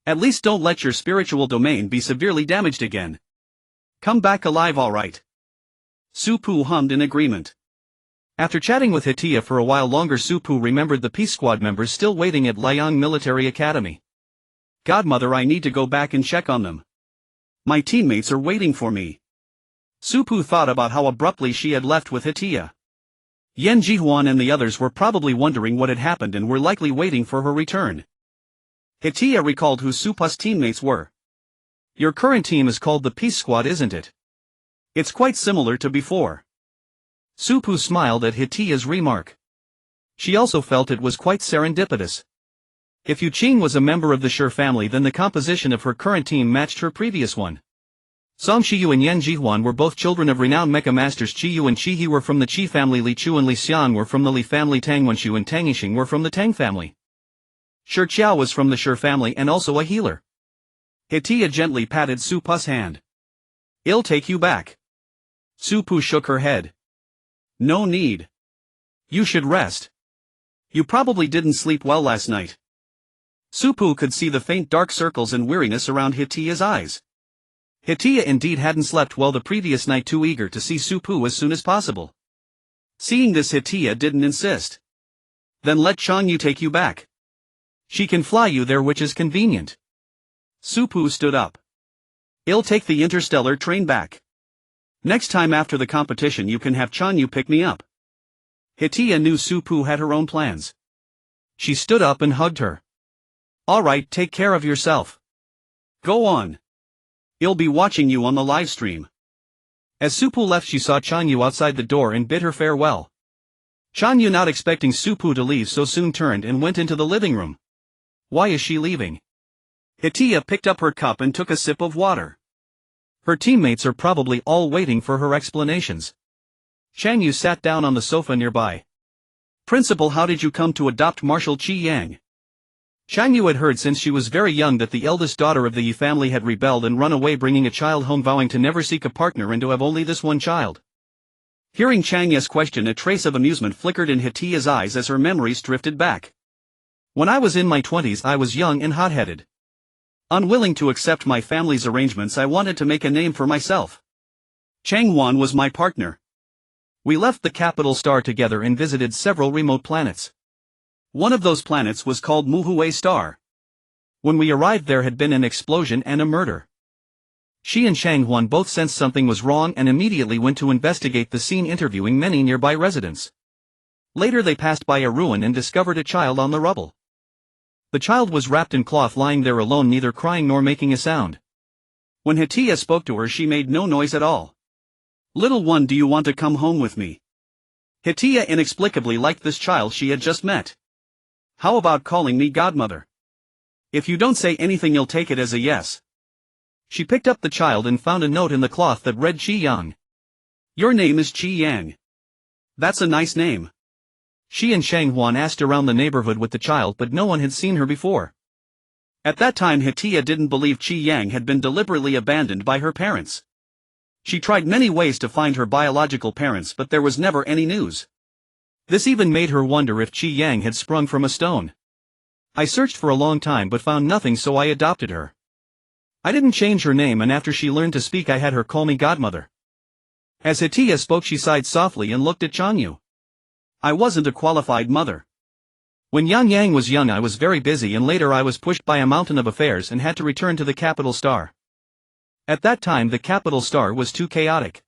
At least don't let your spiritual domain be severely damaged again. Come back alive, all right. Su-Pu hummed in agreement. After chatting with Hitia for a while longer, Su-Pu remembered the Peace Squad members still waiting at Liang Military Academy. Godmother, I need to go back and check on them. My teammates are waiting for me. Su-Pu thought about how abruptly she had left with Hitia. Yan Jihuan and the others were probably wondering what had happened and were likely waiting for her return. Hitia recalled who Su-Pu's teammates were. Your current team is called the Peace Squad, isn't it? It's quite similar to before. Su-Pu smiled at Hitia's remark. She also felt it was quite serendipitous. If Yu Qing was a member of the Shi family, then the composition of her current team matched her previous one. Song Shiyu and Yan Jihuan were both children of renowned mecha masters. Qi Yu and Qi He were from the Qi family. Li Chu and Li Xian were from the Li family. Tang Wenshu and Tang Yixing were from the Tang family. Shi Qiao was from the Shi family and also a healer. Hitia gently patted Su-Pu's hand. I'll take you back. Su-Pu shook her head. No need. You should rest. You probably didn't sleep well last night. Su-Pu could see the faint dark circles and weariness around Hitia's eyes. Hitia indeed hadn't slept well the previous night, too eager to see Su-Pu as soon as possible. Seeing this, Hitia didn't insist. Then let Chang Yu take you back. She can fly you there, which is convenient. Su-Pu stood up. I'll take the interstellar train back. Next time after the competition you can have Chang Yu pick me up. Hitia knew Su-Pu had her own plans. She stood up and hugged her. All right, take care of yourself. Go on. I'll be watching you on the live stream. As Su-Pu left, she saw Chang Yu outside the door and bid her farewell. Shan Yu, not expecting Su Pu to leave so soon, turned and went into the living room. Why is she leaving? Hitia picked up her cup and took a sip of water. Her teammates are probably all waiting for her explanations. Shang Yu sat down on the sofa nearby. Principal, how did you come to adopt Marshal Qi Yang? Shang Yu had heard since she was very young that the eldest daughter of the Yi family had rebelled and run away, bringing a child home, vowing to never seek a partner and to have only this one child. Hearing Chang Ye's question, a trace of amusement flickered in Hitia's eyes as her memories drifted back. When I was in my 20s, I was young and hot-headed. Unwilling to accept my family's arrangements, I wanted to make a name for myself. Chang Wan was my partner. We left the capital star together and visited several remote planets. One of those planets was called Muhui Star. When we arrived, there had been an explosion and a murder. She and Shang Huan both sensed something was wrong and immediately went to investigate the scene, interviewing many nearby residents. Later they passed by a ruin and discovered a child on the rubble. The child was wrapped in cloth, lying there alone, neither crying nor making a sound. When Hitia spoke to her, she made no noise at all. Little one, do you want to come home with me? Hitia inexplicably liked this child she had just met. How about calling me godmother? If you don't say anything, you'll take it as a yes. She picked up the child and found a note in the cloth that read, Qi Yang. Your name is Qi Yang. That's a nice name. She and Shang Huan asked around the neighborhood with the child, but no one had seen her before. At that time, Hitia didn't believe Qi Yang had been deliberately abandoned by her parents. She tried many ways to find her biological parents, but there was never any news. This even made her wonder if Qi Yang had sprung from a stone. I searched for a long time but found nothing, so I adopted her. I didn't change her name, and after she learned to speak, I had her call me godmother. As Hitia spoke, she sighed softly and looked at Chang Yu. I wasn't a qualified mother. When Yang Yang was young, I was very busy, and later I was pushed by a mountain of affairs and had to return to the capital star. At that time, the capital star was too chaotic.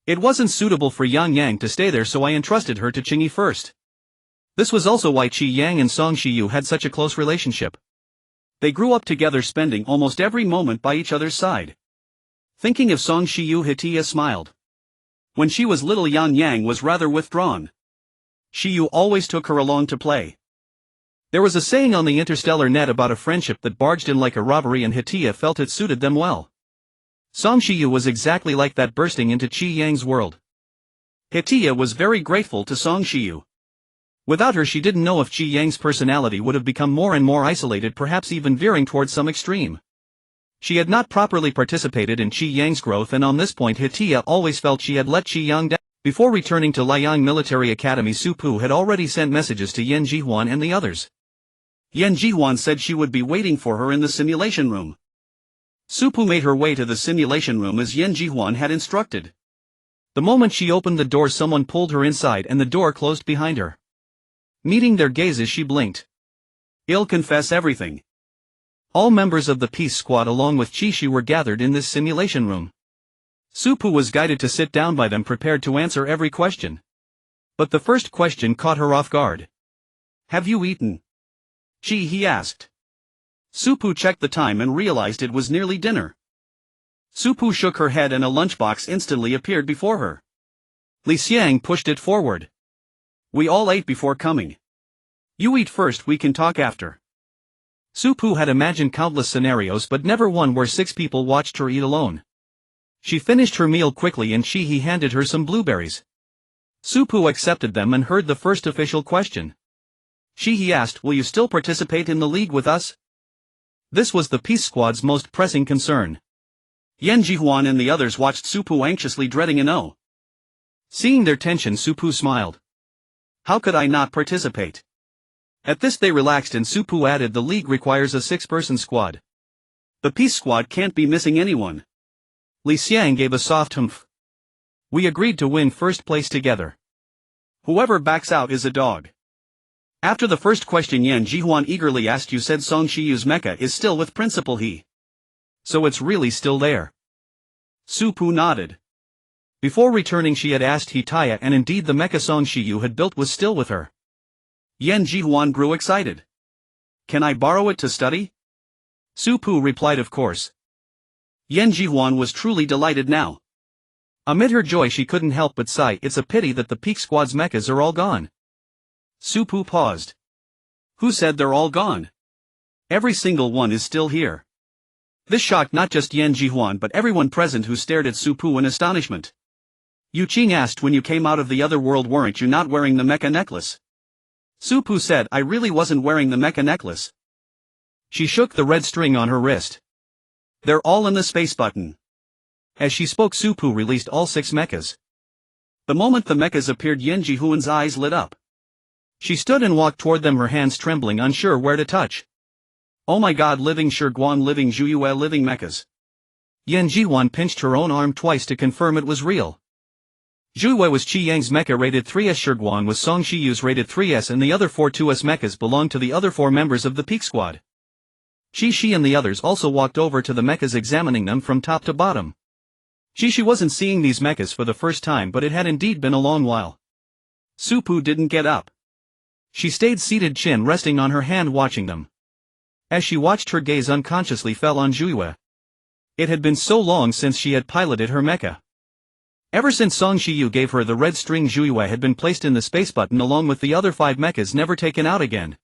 It wasn't suitable for Yang Yang to stay there, so I entrusted her to Qingyi first. This was also why Qi Yang and Song Shiyu had such a close relationship. They grew up together, spending almost every moment by each other's side. Thinking of Song Shiyu, Hitia smiled. When she was little, Yang Yang was rather withdrawn. Shiyu always took her along to play. There was a saying on the interstellar net about a friendship that barged in like a robbery, and Hitia felt it suited them well. Song Shiyu was exactly like that, bursting into Qi Yang's world. Hitia was very grateful to Song Shiyu. Without her, she didn't know if Qi Yang's personality would have become more and more isolated, perhaps even veering towards some extreme. She had not properly participated in Qi Yang's growth, and on this point Hitia always felt she had let Qi Yang down. Before returning to Liang Military Academy, Su Pu had already sent messages to Yan Jihuan and the others. Yan Jihuan said she would be waiting for her in the simulation room. Su Pu made her way to the simulation room as Yan Jihuan had instructed. The moment she opened the door, someone pulled her inside and the door closed behind her. Meeting their gazes, she blinked. I'll confess everything. All members of the Peace Squad along with Qixi were gathered in this simulation room. Su Pu was guided to sit down by them, prepared to answer every question. But the first question caught her off guard. Have you eaten? Qi, he asked. Su Pu checked the time and realized it was nearly dinner. Su Pu shook her head and a lunchbox instantly appeared before her. Li Xiang pushed it forward. We all ate before coming. You eat first, we can talk after. Su Pu had imagined countless scenarios, but never one where 6 people watched her eat alone. She finished her meal quickly and Shi He handed her some blueberries. Su Pu accepted them and heard the first official question. Shi He asked, will you still participate in the league with us? This was the Peace Squad's most pressing concern. Yan Jihuan and the others watched Su Pu anxiously, dreading a no. Seeing their tension, Su Pu smiled. How could I not participate? At this they relaxed and Su Pu added, the league requires a 6-person squad. The Peace Squad can't be missing anyone. Li Xiang gave a soft humph. We agreed to win first place together. Whoever backs out is a dog. After the first question, Yan Jihuan eagerly asked, you said Song Shiyu's mecha is still with Principal He. So it's really still there? Su Pu nodded. Before returning she had asked Hitia, and indeed the mecha Song Shiyu had built was still with her. Yan Jihuan grew excited. Can I borrow it to study? Su Pu replied, of course. Yan Jihuan was truly delighted now. Amid her joy she couldn't help but sigh, it's a pity that the Peak Squad's mechas are all gone. Su-Pu paused. Who said they're all gone? Every single one is still here. This shocked not just Yan Jihuan but everyone present, who stared at Su-Pu in astonishment. Yu Qing asked, when you came out of the other world weren't you not wearing the mecha necklace? Su-Pu said, I really wasn't wearing the mecha necklace. She shook the red string on her wrist. They're all in the space button. As she spoke, Su-Pu released all 6 mechas. The moment the mechas appeared, Yan Jihuan's eyes lit up. She stood and walked toward them, her hands trembling, unsure where to touch. Oh my god, living Shiguan, living Zhuyue, living mechas. Yan Jihuan pinched her own arm twice to confirm it was real. Zhuyue was Qi Yang's mecha rated 3S, Shiguan was Song Shiyu's rated 3S, and the other 4 2S mechas belonged to the other 4 members of the Peak Squad. Qi Shi and the others also walked over to the mechas, examining them from top to bottom. Qi Shi wasn't seeing these mechas for the first time, but it had indeed been a long while. Su-Pu didn't get up. She stayed seated, chin resting on her hand, watching them. As she watched, her gaze unconsciously fell on Zhuyue. It had been so long since she had piloted her mecha. Ever since Song Shiyu gave her the red string, Zhuyue had been placed in the space button along with the other 5 mechas, never taken out again.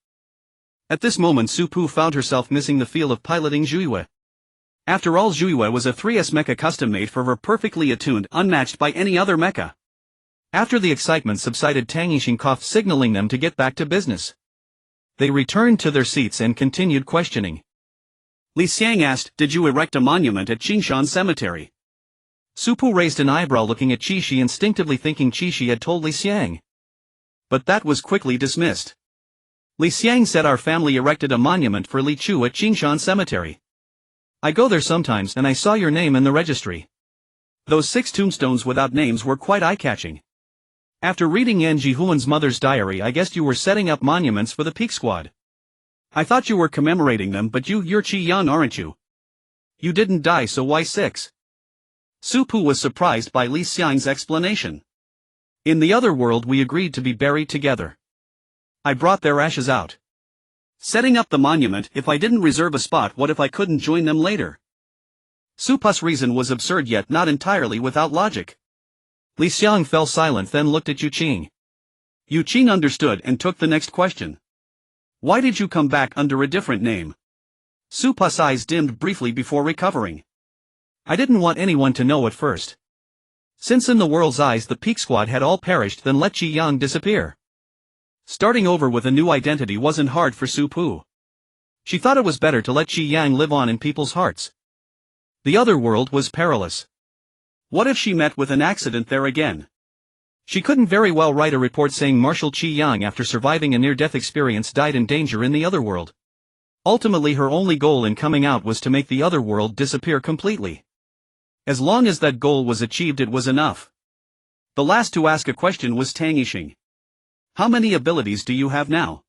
At this moment, Su-Pu found herself missing the feel of piloting Zhuyue. After all, Zhuyue was a 3S mecha custom made for her, perfectly attuned, unmatched by any other mecha. After the excitement subsided, Tang Yixing coughed, signaling them to get back to business. They returned to their seats and continued questioning. Li Xiang asked, did you erect a monument at Qingshan Cemetery? Su-Pu raised an eyebrow, looking at Qi Shi, instinctively thinking Qi Shi had told Li Xiang. But that was quickly dismissed. Li Xiang said, our family erected a monument for Li Chu at Qingshan Cemetery. I go there sometimes and I saw your name in the registry. Those 6 tombstones without names were quite eye-catching. After reading Yan Jihuan's mother's diary, I guessed you were setting up monuments for the Peak Squad. I thought you were commemorating them, but you're Qi Yan, aren't you? You didn't die, so why 6? Su-Pu was surprised by Li Xiang's explanation. In the other world we agreed to be buried together. I brought their ashes out. Setting up the monument, if I didn't reserve a spot, what if I couldn't join them later? Su-Pu's reason was absurd, yet not entirely without logic. Li Xiang fell silent, then looked at Yu Qing. Yu Qing understood and took the next question. Why did you come back under a different name? Su-Pu's eyes dimmed briefly before recovering. I didn't want anyone to know at first. Since in the world's eyes the Peak Squad had all perished, then let Qi Yang disappear. Starting over with a new identity wasn't hard for Su-Pu. She thought it was better to let Qi Yang live on in people's hearts. The other world was perilous. What if she met with an accident there again? She couldn't very well write a report saying Marshal Qi Yang, after surviving a near-death experience, died in danger in the other world. Ultimately, her only goal in coming out was to make the other world disappear completely. As long as that goal was achieved, it was enough. The last to ask a question was Tang Yixing. How many abilities do you have now?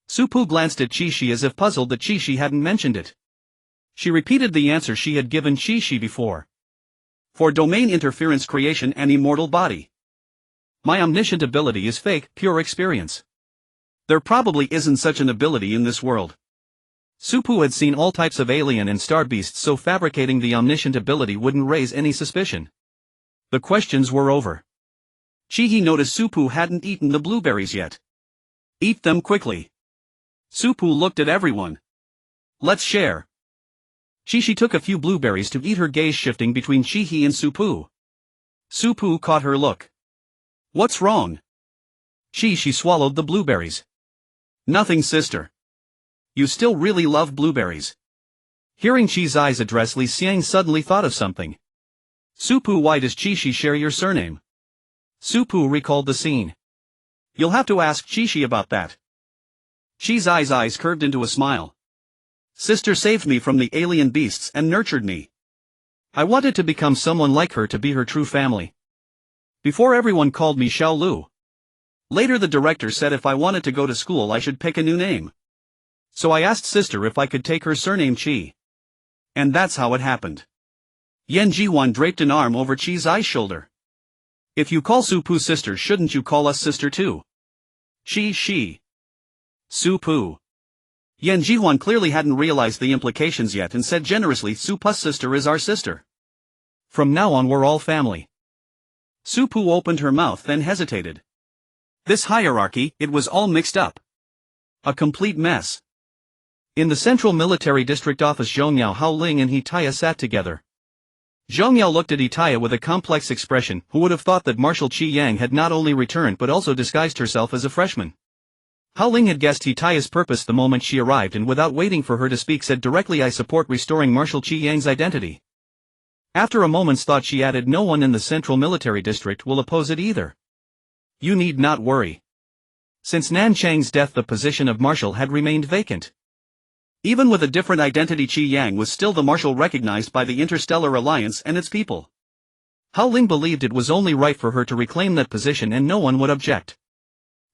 Su-Pu glanced at Qi Shi as if puzzled that Qi Shi hadn't mentioned it. She repeated the answer she had given Qi Shi before. For domain interference creation and immortal body. My omniscient ability is fake, pure experience. There probably isn't such an ability in this world. Su-Pu had seen all types of alien and star beasts, so fabricating the omniscient ability wouldn't raise any suspicion. The questions were over. Qi He noticed Su-Pu hadn't eaten the blueberries yet. Eat them quickly. Su-Pu looked at everyone. Let's share. Qi Shi took a few blueberries to eat, her gaze shifting between Qi He and Su-Pu. Su-Pu caught her look. What's wrong? Qi Shi swallowed the blueberries. Nothing, sister. You still really love blueberries. Hearing Qi's eyes address Li Xiang, suddenly thought of something. Su-Pu, why does Qi Shi share your surname? Su-Pu recalled the scene. You'll have to ask Qi Shi about that. Qi's eyes curved into a smile. Sister saved me from the alien beasts and nurtured me. I wanted to become someone like her, to be her true family. Before, everyone called me Xiao Lu. Later the director said if I wanted to go to school I should pick a new name. So I asked sister if I could take her surname Qi. And that's how it happened. Yan Jihuan draped an arm over Qi's shoulder. If you call Su-Pu sister, shouldn't you call us sister too? Qi Shi. Su-Pu. Yan Jihuan clearly hadn't realized the implications yet and said generously, Su-Pu's sister is our sister. From now on we're all family. Su Pu opened her mouth then hesitated. This hierarchy, it was all mixed up. A complete mess. In the Central Military District office, Zhongyao, Hao Ling and Hitaya sat together. Zhongyao looked at Hitaya with a complex expression. Who would have thought that Marshal Qi Yang had not only returned but also disguised herself as a freshman? Hao Ling had guessed Hitaya's purpose the moment she arrived and without waiting for her to speak said directly, I support restoring Marshal Qi Yang's identity. After a moment's thought she added, no one in the Central Military District will oppose it either. You need not worry. Since Nan Chang's death the position of Marshal had remained vacant. Even with a different identity, Qi Yang was still the Marshal recognized by the Interstellar Alliance and its people. Hao Ling believed it was only right for her to reclaim that position and no one would object.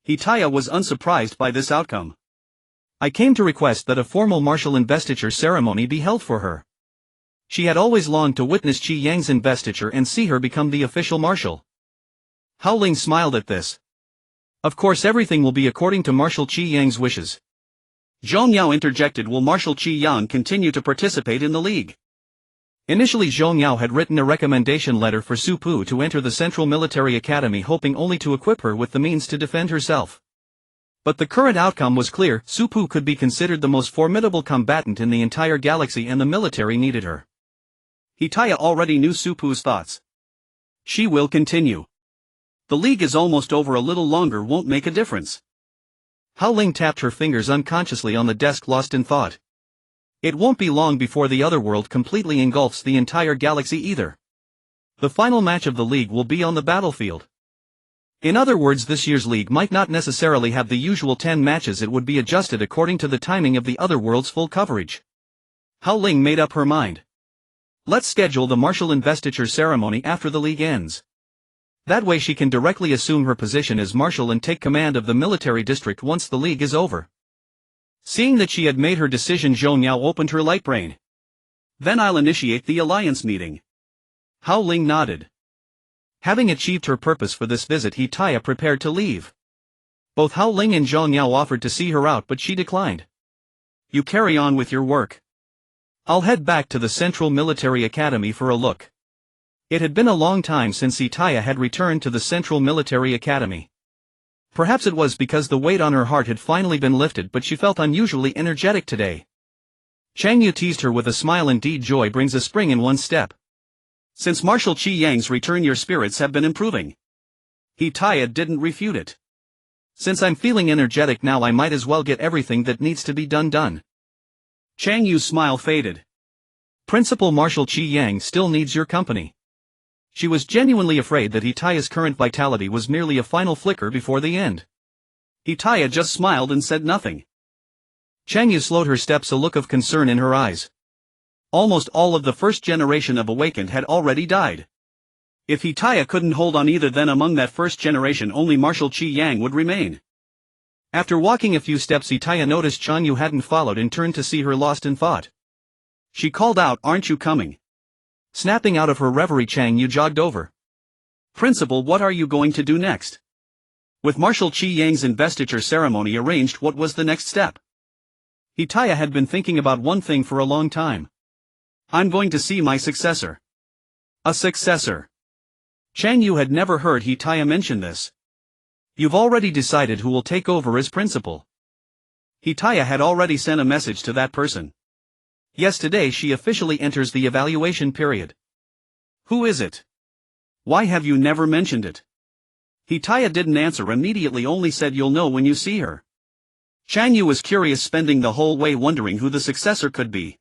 Hitaya was unsurprised by this outcome. I came to request that a formal martial investiture ceremony be held for her. She had always longed to witness Qi Yang's investiture and see her become the official marshal. Hao Ling smiled at this. Of course, everything will be according to Marshal Qi Yang's wishes. Zhongyao interjected, will Marshal Qi Yang continue to participate in the league? Initially Zhongyao had written a recommendation letter for Su Pu to enter the Central Military Academy, hoping only to equip her with the means to defend herself. But the current outcome was clear. Su Pu could be considered the most formidable combatant in the entire galaxy and the military needed her. Hitaya already knew Su Pu's thoughts. She will continue. The league is almost over, a little longer won't make a difference. Hao Ling tapped her fingers unconsciously on the desk, lost in thought. It won't be long before the other world completely engulfs the entire galaxy either. The final match of the league will be on the battlefield. In other words, this year's league might not necessarily have the usual 10 matches, it would be adjusted according to the timing of the other world's full coverage. Hao Ling made up her mind. Let's schedule the martial investiture ceremony after the league ends. That way she can directly assume her position as marshal and take command of the military district once the league is over. Seeing that she had made her decision, Zhongyao opened her light brain. Then I'll initiate the alliance meeting. Hao Ling nodded. Having achieved her purpose for this visit, Hitaya prepared to leave. Both Hao Ling and Zhongyao offered to see her out, but she declined. You carry on with your work. I'll head back to the Central Military Academy for a look. It had been a long time since Hitaya had returned to the Central Military Academy. Perhaps it was because the weight on her heart had finally been lifted, but she felt unusually energetic today. Chang Yu teased her with a smile. Indeed, joy brings a spring in one's step. Since Marshal Qi Yang's return, your spirits have been improving. Hitaya didn't refute it. Since I'm feeling energetic now, I might as well get everything that needs to be done. Chang Yu's smile faded. Principal Marshal Qi Yang still needs your company. She was genuinely afraid that Hitaya's current vitality was merely a final flicker before the end. Hitaya just smiled and said nothing. Chang Yu slowed her steps, a look of concern in her eyes. Almost all of the first generation of Awakened had already died. If Hitaya couldn't hold on either, then among that first generation only Marshal Qi Yang would remain. After walking a few steps, Hitaya noticed Chang Yu hadn't followed and turned to see her lost in thought. She called out, aren't you coming? Snapping out of her reverie, Chang Yu jogged over. Principal, what are you going to do next? With Marshal Qi Yang's investiture ceremony arranged, what was the next step? Hitaya had been thinking about one thing for a long time. I'm going to see my successor. A successor? Chang Yu had never heard Hitaya mention this. You've already decided who will take over as principal? Hitaya had already sent a message to that person. Yes, today she officially enters the evaluation period. Who is it? Why have you never mentioned it? Hitaya didn't answer immediately, only said you'll know when you see her. Chang Yu was curious, spending the whole way wondering who the successor could be.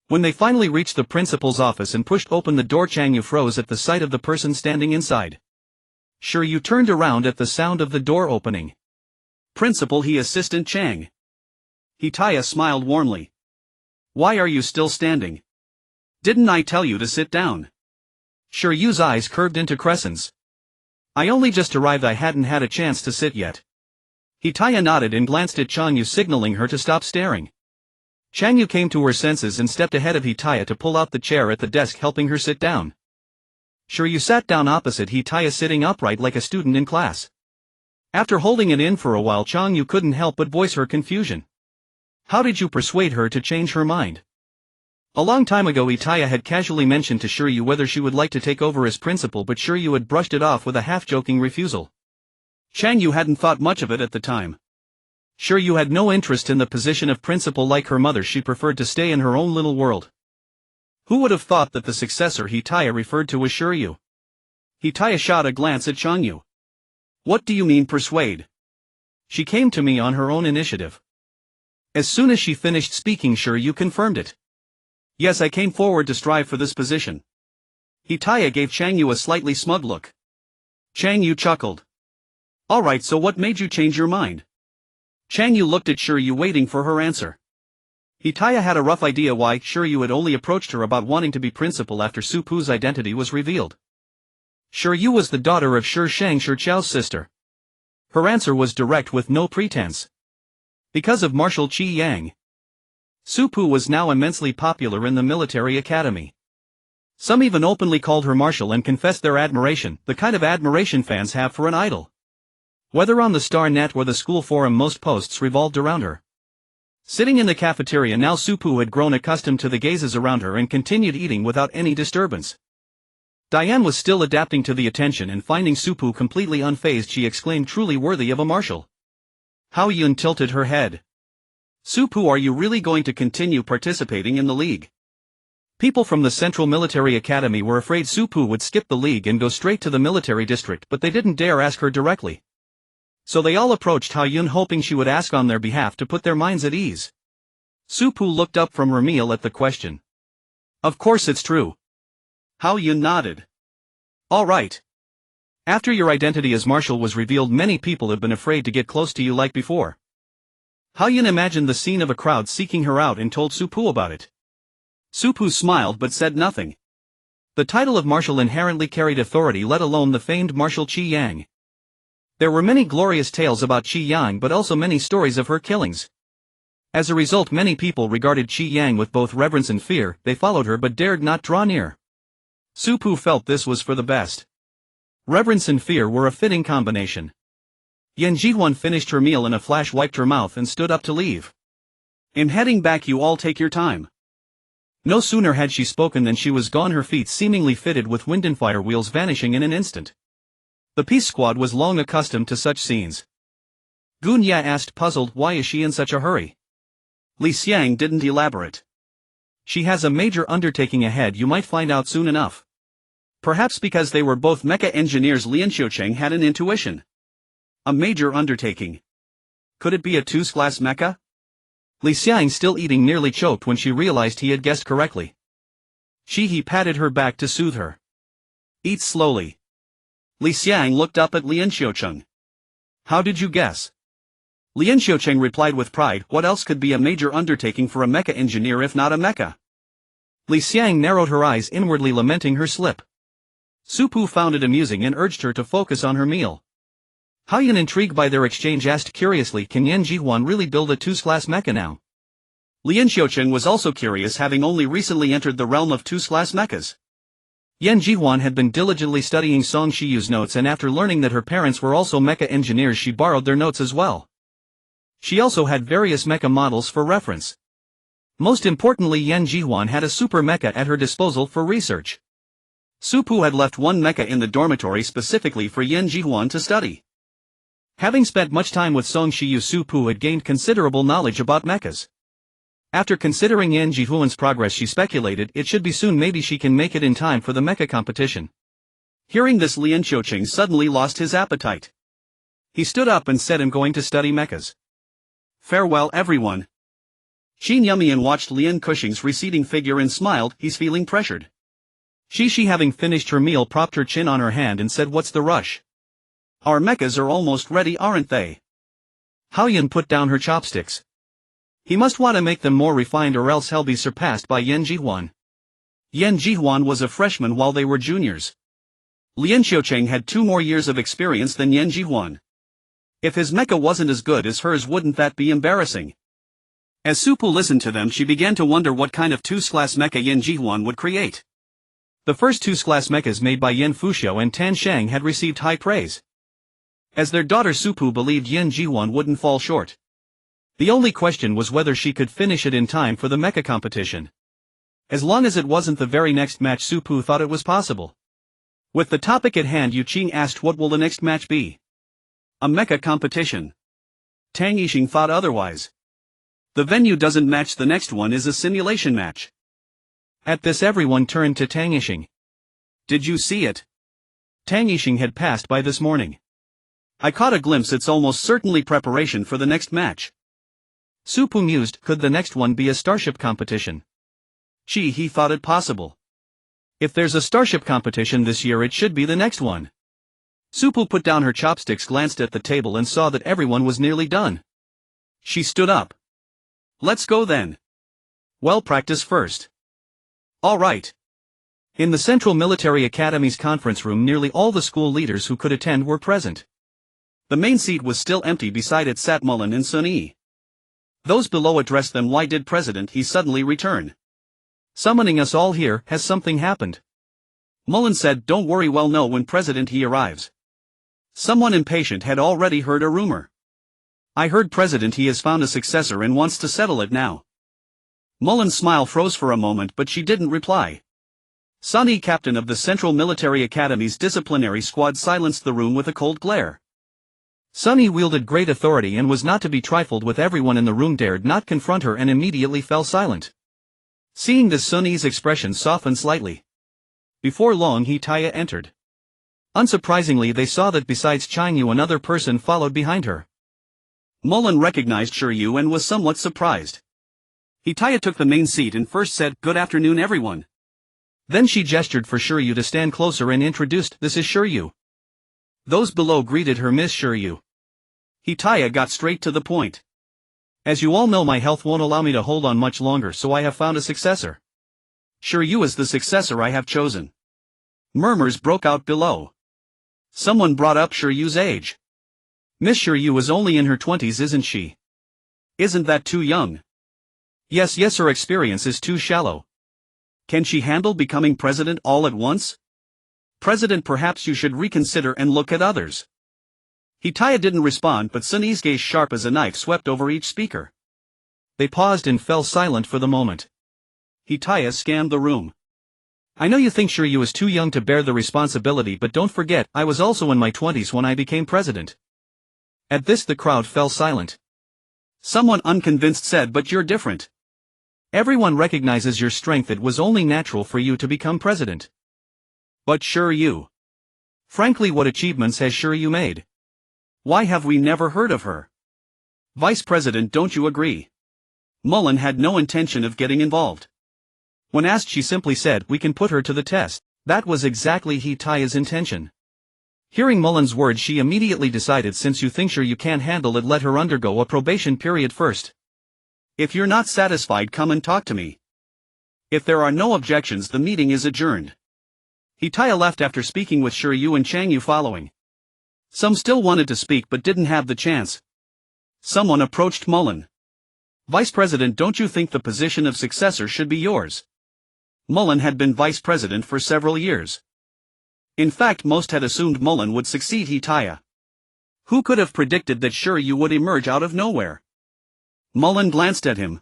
When they finally reached the principal's office and pushed open the door, Chang Yu froze at the sight of the person standing inside. Sure, you turned around at the sound of the door opening. Principal, he Assistant Chang. Hitaya smiled warmly. Why are you still standing? Didn't I tell you to sit down? Sure Yu's eyes curved into crescents. I only just arrived, I hadn't had a chance to sit yet. Hitaya nodded and glanced at Chang Yu, signaling her to stop staring. Chang Yu came to her senses and stepped ahead of Hitaya to pull out the chair at the desk, helping her sit down. Sure, you sat down opposite Hitaya, sitting upright like a student in class. After holding it in for a while, Chang Yu couldn't help but voice her confusion. How did you persuade her to change her mind? A long time ago Itaya had casually mentioned to Shiryu whether she would like to take over as principal, but Shiryu had brushed it off with a half-joking refusal. Changyu hadn't thought much of it at the time. Shiryu had no interest in the position of principal like her mother, she preferred to stay in her own little world. Who would have thought that the successor Hitaya referred to was Shiryu? Hitaya shot a glance at Changyu. What do you mean persuade? She came to me on her own initiative. As soon as she finished speaking, Shiryu confirmed it. Yes, I came forward to strive for this position. Hitaya gave Changyu a slightly smug look. Changyu chuckled. Alright, so what made you change your mind? Changyu looked at Shiryu waiting for her answer. Hitaya had a rough idea why Shiryu had only approached her about wanting to be principal after Su Pu's identity was revealed. Shiryu was the daughter of Shi Shang, Shi Chao's sister. Her answer was direct with no pretense. Because of Marshal Qi Yang. Su Pu was now immensely popular in the military academy. Some even openly called her Marshal and confessed their admiration, the kind of admiration fans have for an idol. Whether on the Star Net or the school forum, most posts revolved around her. Sitting in the cafeteria now, Su Pu had grown accustomed to the gazes around her and continued eating without any disturbance. Diane was still adapting to the attention, and finding Su Pu completely unfazed, she exclaimed, truly worthy of a marshal. Hao Yun tilted her head. Su Pu, are you really going to continue participating in the league? People from the Central Military Academy were afraid Su Pu would skip the league and go straight to the military district, but they didn't dare ask her directly. So they all approached Hao Yun hoping she would ask on their behalf to put their minds at ease. Su Pu looked up from her meal at the question. Of course it's true. Hao Yun nodded. All right. After your identity as Marshal was revealed, many people have been afraid to get close to you like before. Hao Yun imagined the scene of a crowd seeking her out and told Su Pu about it. Su Pu smiled but said nothing. The title of Marshal inherently carried authority, let alone the famed Marshal Qi Yang. There were many glorious tales about Qi Yang, but also many stories of her killings. As a result, many people regarded Qi Yang with both reverence and fear. They followed her but dared not draw near. Su Pu felt this was for the best. Reverence and fear were a fitting combination. Yan Jihuan finished her meal in a flash, wiped her mouth and stood up to leave. In heading back, you all take your time. No sooner had she spoken than she was gone, her feet seemingly fitted with wind and fire wheels vanishing in an instant. The Peace Squad was long accustomed to such scenes. Gun Ya asked, puzzled, why is she in such a hurry? Li Xiang didn't elaborate. She has a major undertaking ahead, you might find out soon enough. Perhaps because they were both mecha engineers, Lian Xiucheng had an intuition. A major undertaking. Could it be a 2-class mecha? Li Xiang, still eating, nearly choked when she realized he had guessed correctly. He patted her back to soothe her. Eat slowly. Li Xiang looked up at Lian Xiucheng. How did you guess? Lian Xiucheng replied with pride, what else could be a major undertaking for a mecha engineer if not a mecha? Li Xiang narrowed her eyes, inwardly lamenting her slip. Su Pu found it amusing and urged her to focus on her meal. Hao Yun, intrigued by their exchange, asked curiously, can Yan Jihuan really build a 2-class mecha now? Lian Xiucheng was also curious, having only recently entered the realm of 2-class mechas. Yan Jihuan had been diligently studying Song Shiyu's notes, and after learning that her parents were also mecha engineers, she borrowed their notes as well. She also had various mecha models for reference. Most importantly, Yan Jihuan had a super mecha at her disposal for research. Su Pu had left one mecha in the dormitory specifically for Yan Jihuan to study. Having spent much time with Song Shiyu, Su Pu had gained considerable knowledge about mechas. After considering Yan Jihuan's progress, she speculated it should be soon, maybe she can make it in time for the mecha competition. Hearing this, Lian Xiucheng suddenly lost his appetite. He stood up and said, I'm going to study mechas. Farewell everyone. Qin Yumian watched Lian Cushing's receding figure and smiled, he's feeling pressured. She having finished her meal propped her chin on her hand and said, what's the rush? Our mechas are almost ready, aren't they? Hao Yun put down her chopsticks. He must want to make them more refined or else he'll be surpassed by Yan Jihuan. Yan Jihuan was a freshman while they were juniors. Lian Xiucheng had 2 more years of experience than Yan Jihuan. If his mecha wasn't as good as hers, wouldn't that be embarrassing? As Su Pu listened to them, she began to wonder what kind of 2-class mecha Yan Jihuan would create. The first 2-class mechas made by Yan Fuxiao and Tan Shang had received high praise. As their daughter, Su Pu believed Yan Jihuan wouldn't fall short. The only question was whether she could finish it in time for the mecha competition. As long as it wasn't the very next match, Su-Pu thought it was possible. With the topic at hand, Yu-Ching asked, what will the next match be? A mecha competition. Tang Yixing thought otherwise. The venue doesn't match, the next one is a simulation match. At this, everyone turned to Tang Yixing. Did you see it? Tang Yixing had passed by this morning. I caught a glimpse, it's almost certainly preparation for the next match. Su-Pu mused, could the next one be a starship competition? He thought it possible. If there's a starship competition this year, it should be the next one. Su-Pu put down her chopsticks, glanced at the table and saw that everyone was nearly done. She stood up. Let's go then. Well, practice first. All right. In the Central Military Academy's conference room, nearly all the school leaders who could attend were present. The main seat was still empty, beside it sat Mullen and Sun Yi. Those below addressed them. Why did President He suddenly return? Summoning us all here, has something happened? Mullen said, don't worry, we'll know when President He arrives. Someone impatient had already heard a rumor. I heard President He has found a successor and wants to settle it now. Mullen's smile froze for a moment, but she didn't reply. Sun Yi, captain of the Central Military Academy's disciplinary squad, silenced the room with a cold glare. Sun Yi wielded great authority and was not to be trifled with. Everyone in the room dared not confront her and immediately fell silent. Seeing this, Sun Yi's expression softened slightly. Before long, Taya entered. Unsurprisingly, they saw that besides Chang Yu, another person followed behind her. Mullen recognized Shi Yu and was somewhat surprised. Taya took the main seat and first said, good afternoon, everyone. Then she gestured for Shi Yu to stand closer and introduced, this is Shi Yu. Those below greeted her, Miss Shi Yu. Taya got straight to the point. As you all know, my health won't allow me to hold on much longer, so I have found a successor. Shi Yu is the successor I have chosen. Murmurs broke out below. Someone brought up Shi Yu's age. Miss Shi Yu is only in her 20s, isn't she? Isn't that too young? Yes, her experience is too shallow. Can she handle becoming president all at once? President, perhaps you should reconsider and look at others. Taya didn't respond, but Sun Yi's gaze, sharp as a knife, swept over each speaker. They paused and fell silent for the moment. Taya scanned the room. I know you think Shi Yu is too young to bear the responsibility, but don't forget, I was also in my 20s when I became president. At this, the crowd fell silent. Someone unconvinced said, but you're different. Everyone recognizes your strength. It was only natural for you to become president. But Shi Yu. Frankly, what achievements has Shi Yu made? Why have we never heard of her? Vice President, don't you agree? Mullen had no intention of getting involved. When asked, she simply said, we can put her to the test. That was exactly Taya's intention. Hearing Mullen's words, she immediately decided, since you think Shi Yu can't handle it, let her undergo a probation period first. If you're not satisfied, come and talk to me. If there are no objections, the meeting is adjourned. Taya left after speaking with Shi Yu and Chang Yu following. Some still wanted to speak but didn't have the chance. Someone approached Mullen. Vice President, don't you think the position of successor should be yours? Mullen had been vice president for several years. In fact, most had assumed Mullen would succeed Taya. Who could have predicted that Shi Yu would emerge out of nowhere? Mullen glanced at him.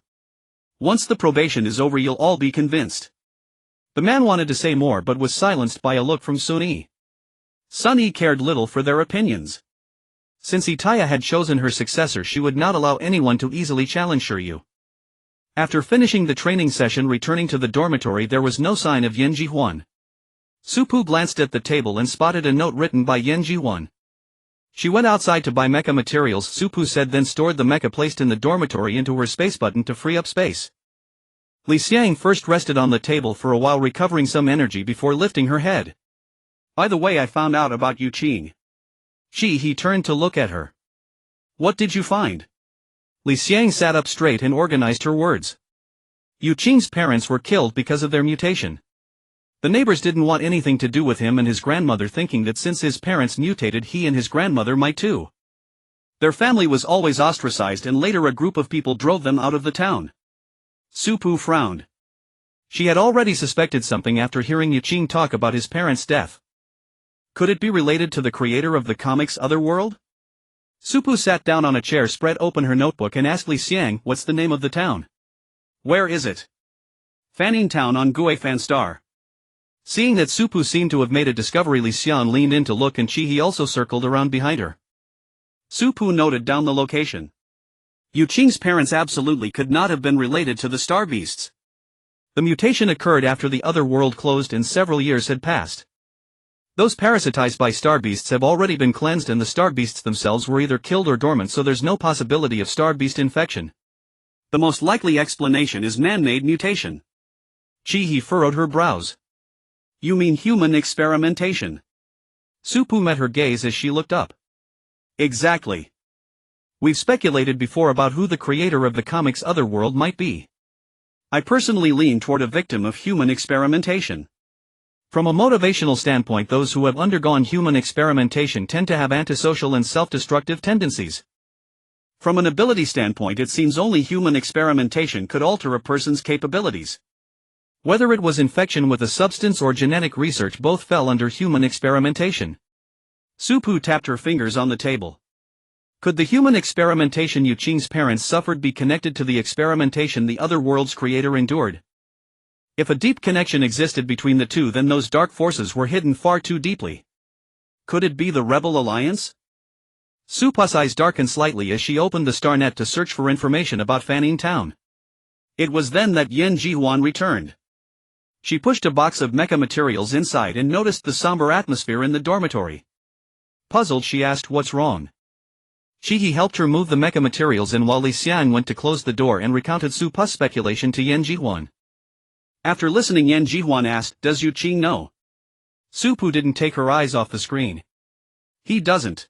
Once the probation is over, you'll all be convinced. The man wanted to say more but was silenced by a look from Sun Yi. Sun Yi cared little for their opinions. Since Taya had chosen her successor, she would not allow anyone to easily challenge Shi Yu. After finishing the training session, returning to the dormitory, there was no sign of Yan Jihuan. Su-Pu glanced at the table and spotted a note written by Yan Jihuan. She went outside to buy mecha materials, Su-Pu said, then stored the mecha placed in the dormitory into her space button to free up space. Li Xiang first rested on the table for a while, recovering some energy before lifting her head. By the way, I found out about Yu Qing. He turned to look at her. What did you find? Li Xiang sat up straight and organized her words. Yu Qing's parents were killed because of their mutation. The neighbors didn't want anything to do with him and his grandmother, thinking that since his parents mutated, he and his grandmother might too. Their family was always ostracized, and later a group of people drove them out of the town. Su-Pu frowned. She had already suspected something after hearing Yu Qing talk about his parents' death. Could it be related to the creator of the comics Otherworld? Su-Pu sat down on a chair, spread open her notebook and asked Li Xiang, what's the name of the town? Where is it? Fanning Town on Guifan Star. Seeing that Supu seemed to have made a discovery, Li Xiang leaned in to look and Chi-He also circled around behind her. Supu noted down the location. Yu Qing's parents absolutely could not have been related to the star beasts. The mutation occurred after the other world closed and several years had passed. Those parasitized by star beasts have already been cleansed and the star beasts themselves were either killed or dormant, so there's no possibility of star beast infection. The most likely explanation is man-made mutation. Chi-He furrowed her brows. You mean human experimentation? Supu met her gaze as she looked up. Exactly. We've speculated before about who the creator of the comics Otherworld might be. I personally lean toward a victim of human experimentation. From a motivational standpoint, those who have undergone human experimentation tend to have antisocial and self-destructive tendencies. From an ability standpoint, it seems only human experimentation could alter a person's capabilities. Whether it was infection with a substance or genetic research, both fell under human experimentation. Supu tapped her fingers on the table. Could the human experimentation Yu Qing's parents suffered be connected to the experimentation the other world's creator endured? If a deep connection existed between the two, then those dark forces were hidden far too deeply. Could it be the Rebel Alliance? Supu's eyes darkened slightly as she opened the star net to search for information about Fanning Town. It was then that Yan Jihuan returned. She pushed a box of mecha materials inside and noticed the somber atmosphere in the dormitory. Puzzled, she asked what's wrong. Chi-He helped her move the mecha materials in while Li Xiang went to close the door and recounted Supu's speculation to Yan Jihuan. After listening, Yan Jihuan asked, "Does Yu Qing know?" Supu didn't take her eyes off the screen. He doesn't.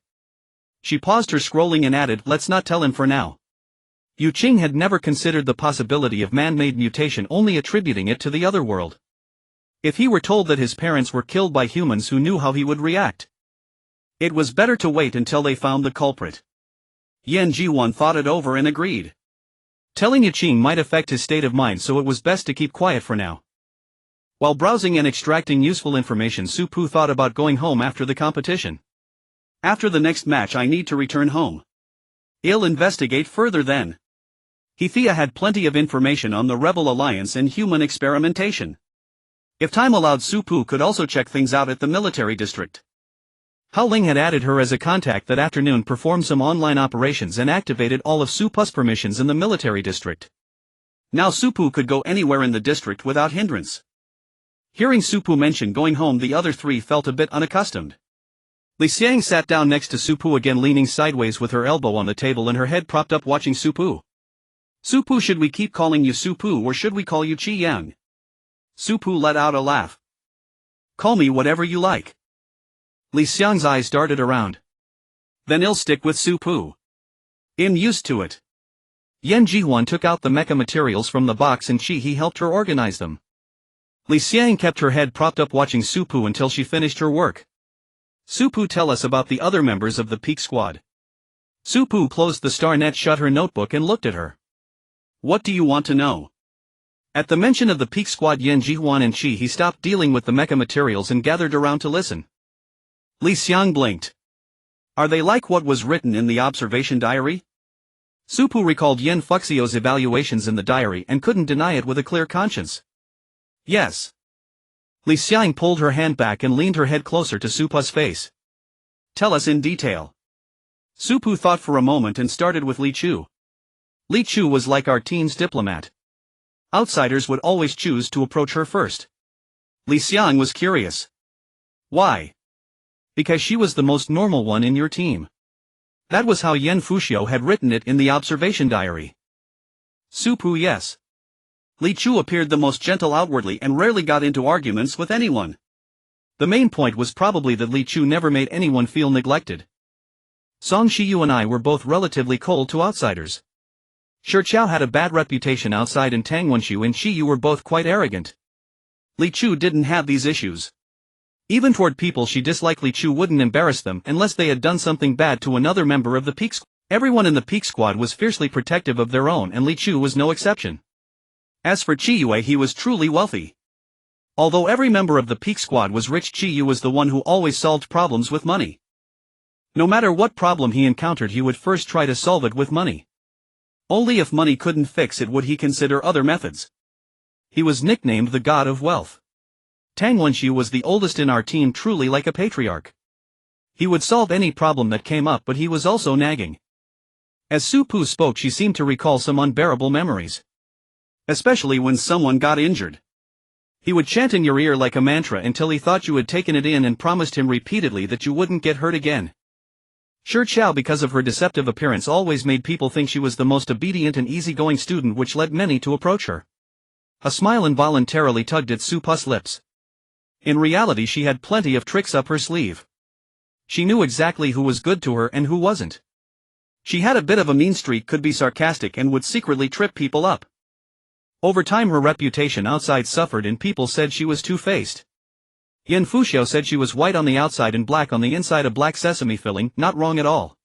She paused her scrolling and added, "Let's not tell him for now." Yu Qing had never considered the possibility of man-made mutation, only attributing it to the other world. If he were told that his parents were killed by humans, who knew how he would react? It was better to wait until they found the culprit. Yan Jihuan thought it over and agreed. Telling Yu Qing might affect his state of mind, so it was best to keep quiet for now. While browsing and extracting useful information, Supu thought about going home after the competition. After the next match I need to return home. I'll investigate further then. Thea had plenty of information on the Rebel Alliance and human experimentation. If time allowed, Supu could also check things out at the military district. Hao Ling had added her as a contact that afternoon, performed some online operations and activated all of Supu's permissions in the military district. Now Supu could go anywhere in the district without hindrance. Hearing Supu mention going home, the other three felt a bit unaccustomed. Li Xiang sat down next to Supu again, leaning sideways with her elbow on the table and her head propped up, watching Supu. "Supu, should we keep calling you Supu or should we call you Chi Yang?" Supu let out a laugh. "Call me whatever you like." Li Xiang's eyes darted around. "Then I'll stick with Supu. I'm used to it." Yan Jihuan took out the mecha materials from the box and Chi-He helped her organize them. Li Xiang kept her head propped up, watching Supu until she finished her work. "Supu, tell us about the other members of the Peak Squad." Supu closed the star net, shut her notebook and looked at her. "What do you want to know?" At the mention of the Peak Squad, Yan Jihuan and Chi-He stopped dealing with the mecha materials and gathered around to listen. Li Xiang blinked. "Are they like what was written in the observation diary?" Supu recalled Yan Fuxio's evaluations in the diary and couldn't deny it with a clear conscience. "Yes." Li Xiang pulled her hand back and leaned her head closer to Supu's face. "Tell us in detail." Supu thought for a moment and started with Li Chu. Li Chu was like our team's diplomat. Outsiders would always choose to approach her first. Li Xiang was curious. "Why?" "Because she was the most normal one in your team." That was how Yan Fuxio had written it in the observation diary. Supu, yes. Li Chu appeared the most gentle outwardly and rarely got into arguments with anyone. The main point was probably that Li Chu never made anyone feel neglected. Song Shiyu and I were both relatively cold to outsiders. Shi Chao had a bad reputation outside, and Tang Wenxiu and Shiyu were both quite arrogant. Li Chu didn't have these issues. Even toward people she disliked, Li Chu wouldn't embarrass them unless they had done something bad to another member of the Peak Squad. Everyone in the Peak Squad was fiercely protective of their own, and Li Chu was no exception. As for Chiyue, he was truly wealthy. Although every member of the Peak Squad was rich, Chiyu was the one who always solved problems with money. No matter what problem he encountered, he would first try to solve it with money. Only if money couldn't fix it would he consider other methods. He was nicknamed the God of Wealth. Tang Wenxiu was the oldest in our team, truly like a patriarch. He would solve any problem that came up, but he was also nagging. As Su Pu spoke, she seemed to recall some unbearable memories. Especially when someone got injured. He would chant in your ear like a mantra until he thought you had taken it in and promised him repeatedly that you wouldn't get hurt again. Shi Qiao, because of her deceptive appearance, always made people think she was the most obedient and easygoing student, which led many to approach her. A smile involuntarily tugged at Su Pu's lips. In reality, she had plenty of tricks up her sleeve. She knew exactly who was good to her and who wasn't. She had a bit of a mean streak, could be sarcastic, and would secretly trip people up. Over time her reputation outside suffered and people said she was two-faced. Yan Fuxiao said she was white on the outside and black on the inside, a black sesame filling, not wrong at all.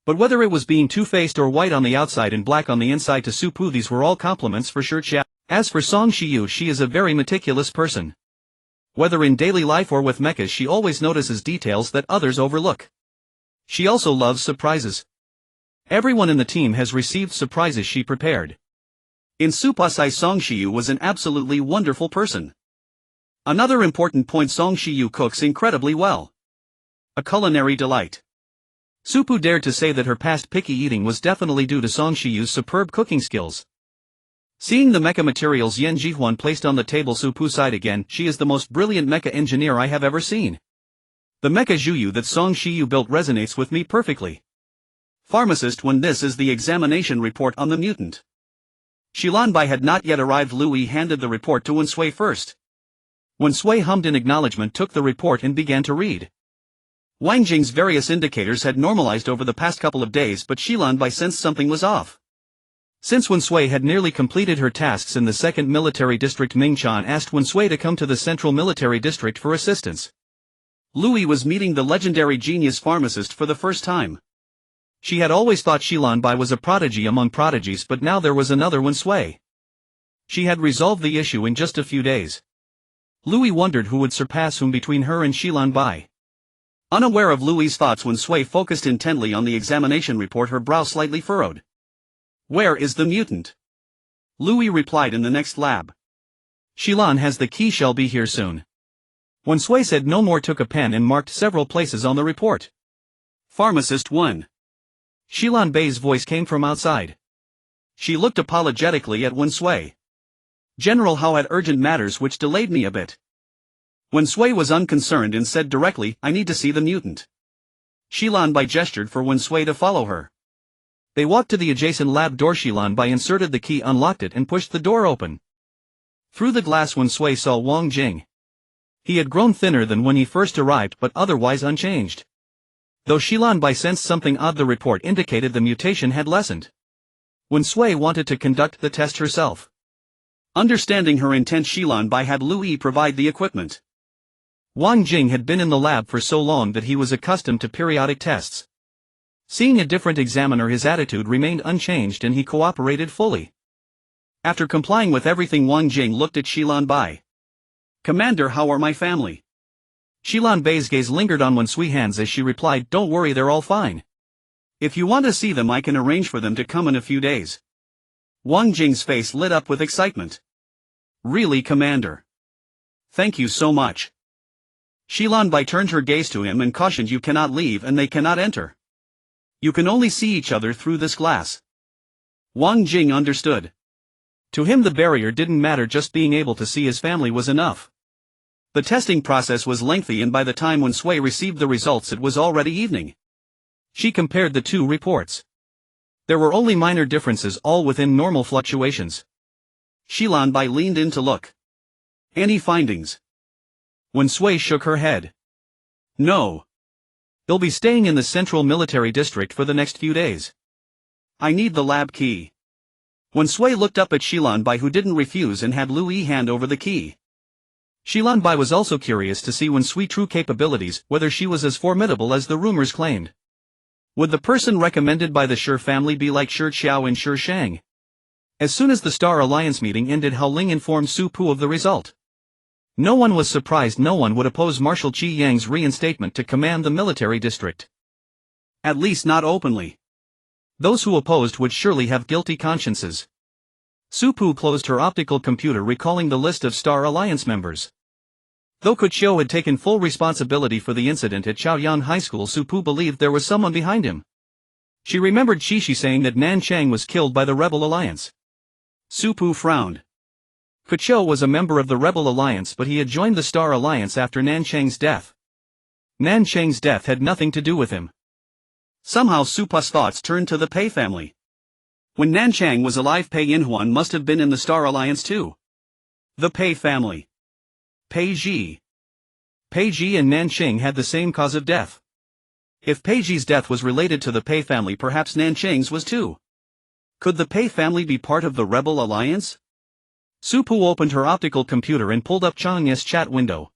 But whether it was being two-faced or white on the outside and black on the inside to Su Pu, these were all compliments for Shi Qiao. As for Song Shiyu, she is a very meticulous person. Whether in daily life or with mechas, she always notices details that others overlook. She also loves surprises. Everyone in the team has received surprises she prepared. In Su Pu's eye, Song Shiyu was an absolutely wonderful person. Another important point, Song Shiyu cooks incredibly well. A culinary delight. Su Pu dared to say that her past picky eating was definitely due to Song Shiyu's superb cooking skills. Seeing the mecha materials Yan Jihuan placed on the table, Su Pu sighed again. She is the most brilliant mecha engineer I have ever seen. The mecha Zhuyu that Song Shiyu built resonates with me perfectly. Pharmacist, when this is the examination report on the mutant. Xilan Bai had not yet arrived. Louis handed the report to Wen Sui first. Wen Sui hummed in acknowledgement, took the report and began to read. Wang Jing's various indicators had normalized over the past couple of days, but Xilan Bai sensed something was off. Since Wen Sui had nearly completed her tasks in the 2nd Military District, Ming Chan asked Wen Sui to come to the Central Military District for assistance. Louis was meeting the legendary genius pharmacist for the first time. She had always thought Xilan Bai was a prodigy among prodigies, but now there was another Wen Sui. She had resolved the issue in just a few days. Louis wondered who would surpass whom between her and Xilan Bai. Unaware of Louis's thoughts, Wen Sui focused intently on the examination report, her brow slightly furrowed. Where is the mutant? Louis replied, in the next lab. Xilan has the key, shall be here soon. Wen Sui said no more, took a pen and marked several places on the report. Pharmacist 1. Xilan Bai's voice came from outside. She looked apologetically at Wen Sui. General, how had urgent matters which delayed me a bit. Wen Sui was unconcerned and said directly, I need to see the mutant. Xilan Bai gestured for Wen Sui to follow her. They walked to the adjacent lab door. Xilan Bai inserted the key, unlocked it and pushed the door open. Through the glass Wen Sui saw Wang Jing. He had grown thinner than when he first arrived, but otherwise unchanged. Though Xilan Bai sensed something odd, the report indicated the mutation had lessened. Wen Sui wanted to conduct the test herself. Understanding her intent, Xilan Bai had Louis provide the equipment. Wang Jing had been in the lab for so long that he was accustomed to periodic tests. Seeing a different examiner, his attitude remained unchanged and he cooperated fully. After complying with everything, Wang Jing looked at Xilan Bai. Commander, how are my family? Xilan Bai's gaze lingered on Wen Sui's hands as she replied, don't worry, they're all fine. If you want to see them, I can arrange for them to come in a few days. Wang Jing's face lit up with excitement. Really, Commander? Thank you so much. Xilan Bai turned her gaze to him and cautioned, you cannot leave and they cannot enter. You can only see each other through this glass. Wang Jing understood. To him the barrier didn't matter, just being able to see his family was enough. The testing process was lengthy and by the time Wen Sui received the results it was already evening. She compared the two reports. There were only minor differences, all within normal fluctuations. Xilan Bai leaned in to look. Any findings? Wen Sui shook her head. No. They'll be staying in the Central Military District for the next few days. I need the lab key. Wen Sui looked up at Xilan Bai, who didn't refuse and had Louis hand over the key. Xilan Bai was also curious to see Wen Sui's true capabilities, whether she was as formidable as the rumors claimed. Would the person recommended by the Shi family be like Shi Qiao and Shi Shang? As soon as the Star Alliance meeting ended, Hao Ling informed Su Pu of the result. No one was surprised, no one would oppose Marshal Qi Yang's reinstatement to command the military district. At least not openly. Those who opposed would surely have guilty consciences. Su-Pu closed her optical computer, recalling the list of Star Alliance members. Though Kuchio had taken full responsibility for the incident at Chaoyang High School, Su-Pu believed there was someone behind him. She remembered Shishi saying that Nan Chang was killed by the Rebel Alliance. Su-Pu frowned. Kuchio was a member of the Rebel Alliance, but he had joined the Star Alliance after Nan Chang's death. Nan Chang's death had nothing to do with him. Somehow Su-Pu's thoughts turned to the Pei family. When Nan Chang was alive, Pei Inhuan must have been in the Star Alliance too. The Pei family. Pei Ji. Pei Ji and Nan Chang had the same cause of death. If Pei Ji's death was related to the Pei family, perhaps Nan Chang's was too. Could the Pei family be part of the Rebel Alliance? Su-Pu opened her optical computer and pulled up Chang's chat window.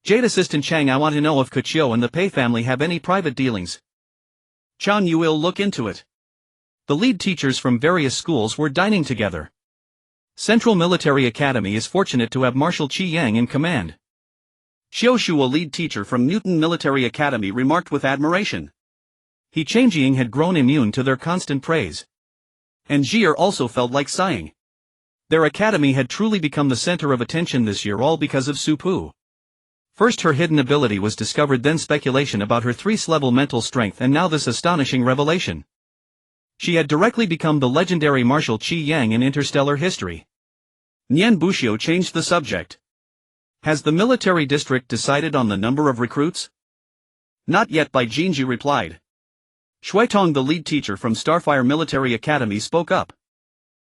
Jade Assistant Chang, I want to know if Kuchio and the Pei family have any private dealings. Chan, you will look into it. The lead teachers from various schools were dining together. Central Military Academy is fortunate to have Marshal Qi Yang in command. Xiaoshu, a lead teacher from Newton Military Academy, remarked with admiration. He Changjing had grown immune to their constant praise. And Jier also felt like sighing. Their academy had truly become the center of attention this year, all because of Su-Pu. First her hidden ability was discovered, then speculation about her 3th level mental strength, and now this astonishing revelation. She had directly become the legendary Marshal Qi Yang in interstellar history. Nian Buxiu changed the subject. Has the military district decided on the number of recruits? Not yet, Bai Jinji replied. Shuitong, the lead teacher from Starfire Military Academy, spoke up.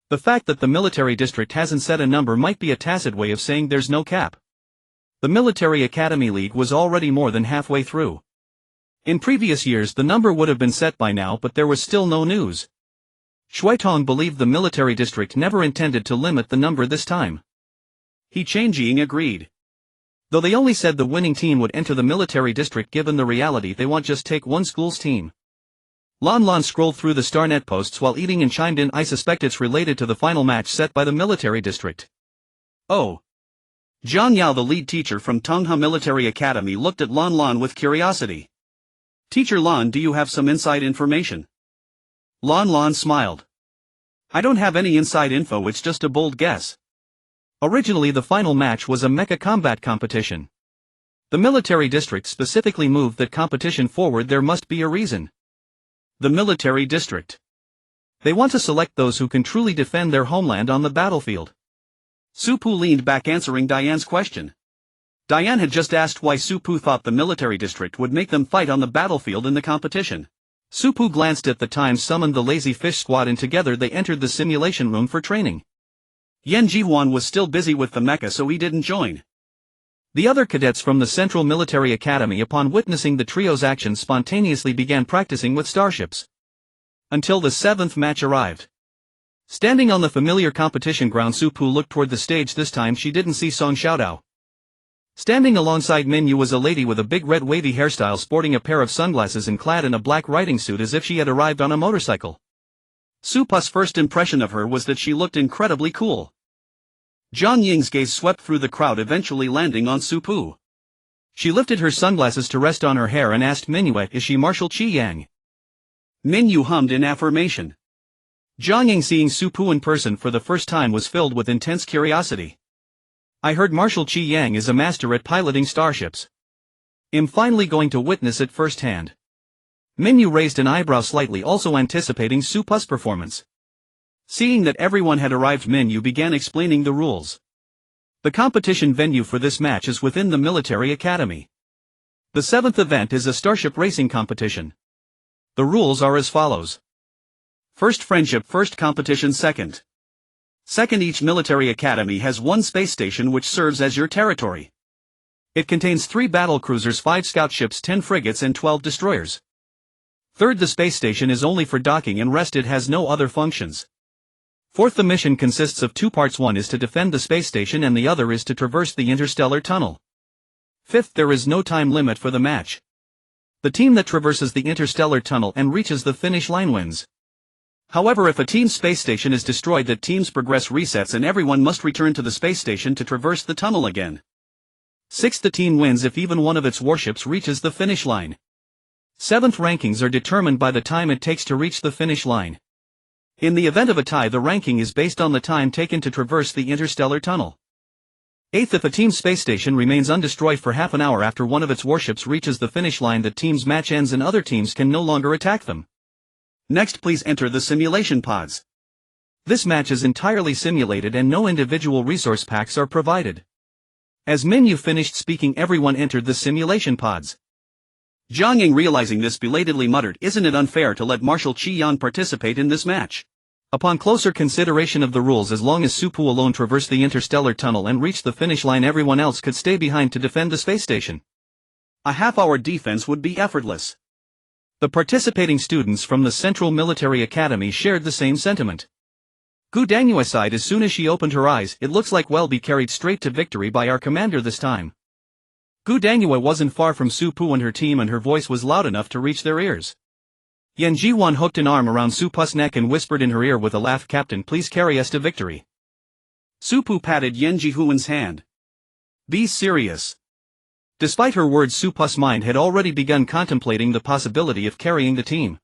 The fact that the military district hasn't set a number might be a tacit way of saying there's no cap. The Military Academy League was already more than halfway through. In previous years the number would have been set by now, but there was still no news. Shuitong believed the military district never intended to limit the number this time. He Changjing agreed. Though they only said the winning team would enter the military district, given the reality they want just take one school's team. Lon Lon scrolled through the StarNet posts while eating and chimed in, I suspect it's related to the final match set by the military district. Oh. Zhang Yao, the lead teacher from Tongha Military Academy, looked at Lon Lon with curiosity. Teacher Lon, do you have some inside information? Lon Lon smiled. I don't have any inside info, it's just a bold guess. Originally the final match was a mecha combat competition. The military district specifically moved that competition forward. There must be a reason. The military district. They want to select those who can truly defend their homeland on the battlefield. Su-Pu leaned back, answering Diane's question. Diane had just asked why Su-Pu thought the military district would make them fight on the battlefield in the competition. Su-Pu glanced at the time, summoned the Lazy Fish Squad, and together they entered the simulation room for training. Yan Jihuan was still busy with the mecha, so he didn't join. The other cadets from the Central Military Academy, upon witnessing the trio's actions, spontaneously began practicing with starships. Until the 7th match arrived. Standing on the familiar competition ground, Su-Pu looked toward the stage. This time she didn't see Song Xiaodao. Standing alongside Minyu was a lady with a big red wavy hairstyle, sporting a pair of sunglasses and clad in a black riding suit as if she had arrived on a motorcycle. Su-Pu's first impression of her was that she looked incredibly cool. Zhang Ying's gaze swept through the crowd, eventually landing on Su-Pu. She lifted her sunglasses to rest on her hair and asked Minyu, is she Marshal Qi Yang? Minyu hummed in affirmation. Zhang Ying, seeing Su-Pu in person for the first time, was filled with intense curiosity. I heard Marshal Qi Yang is a master at piloting starships. I'm finally going to witness it firsthand. Minyu raised an eyebrow slightly, also anticipating Su-Pu's performance. Seeing that everyone had arrived, Minyu began explaining the rules. The competition venue for this match is within the military academy. The 7th event is a starship racing competition. The rules are as follows. First, friendship. First, competition. Second, each military academy has one space station which serves as your territory. It contains 3 battle cruisers, 5 scout ships, 10 frigates and 12 destroyers. Third, the space station is only for docking and rest, it has no other functions. Fourth, the mission consists of 2 parts, one is to defend the space station and the other is to traverse the interstellar tunnel. Fifth, there is no time limit for the match. The team that traverses the interstellar tunnel and reaches the finish line wins. However, if a team's space station is destroyed, that team's progress resets and everyone must return to the space station to traverse the tunnel again. Sixth, the team wins if even one of its warships reaches the finish line. Seventh, rankings are determined by the time it takes to reach the finish line. In the event of a tie, the ranking is based on the time taken to traverse the interstellar tunnel. 8th, if a team's space station remains undestroyed for half an hour after one of its warships reaches the finish line, that team's match ends and other teams can no longer attack them. Next, please enter the simulation pods. This match is entirely simulated and no individual resource packs are provided. As Minyu finished speaking, everyone entered the simulation pods. Jiang Ying, realizing this, belatedly muttered, "Isn't it unfair to let Marshal Qi Yan participate in this match?" Upon closer consideration of the rules, as long as Su Pu alone traversed the interstellar tunnel and reached the finish line, everyone else could stay behind to defend the space station. A half-hour defense would be effortless. The participating students from the Central Military Academy shared the same sentiment. Gu Dangyue sighed as soon as she opened her eyes. "It looks like we'll be carried straight to victory by our commander this time." Gu Dangyue wasn't far from Su Pu and her team, and her voice was loud enough to reach their ears. Yan Jiwan hooked an arm around Su Pu's neck and whispered in her ear with a laugh, "Captain, please carry us to victory." Su Pu patted Yan Jihuan's hand. "Be serious." Despite her words, Su Pu's mind had already begun contemplating the possibility of carrying the team.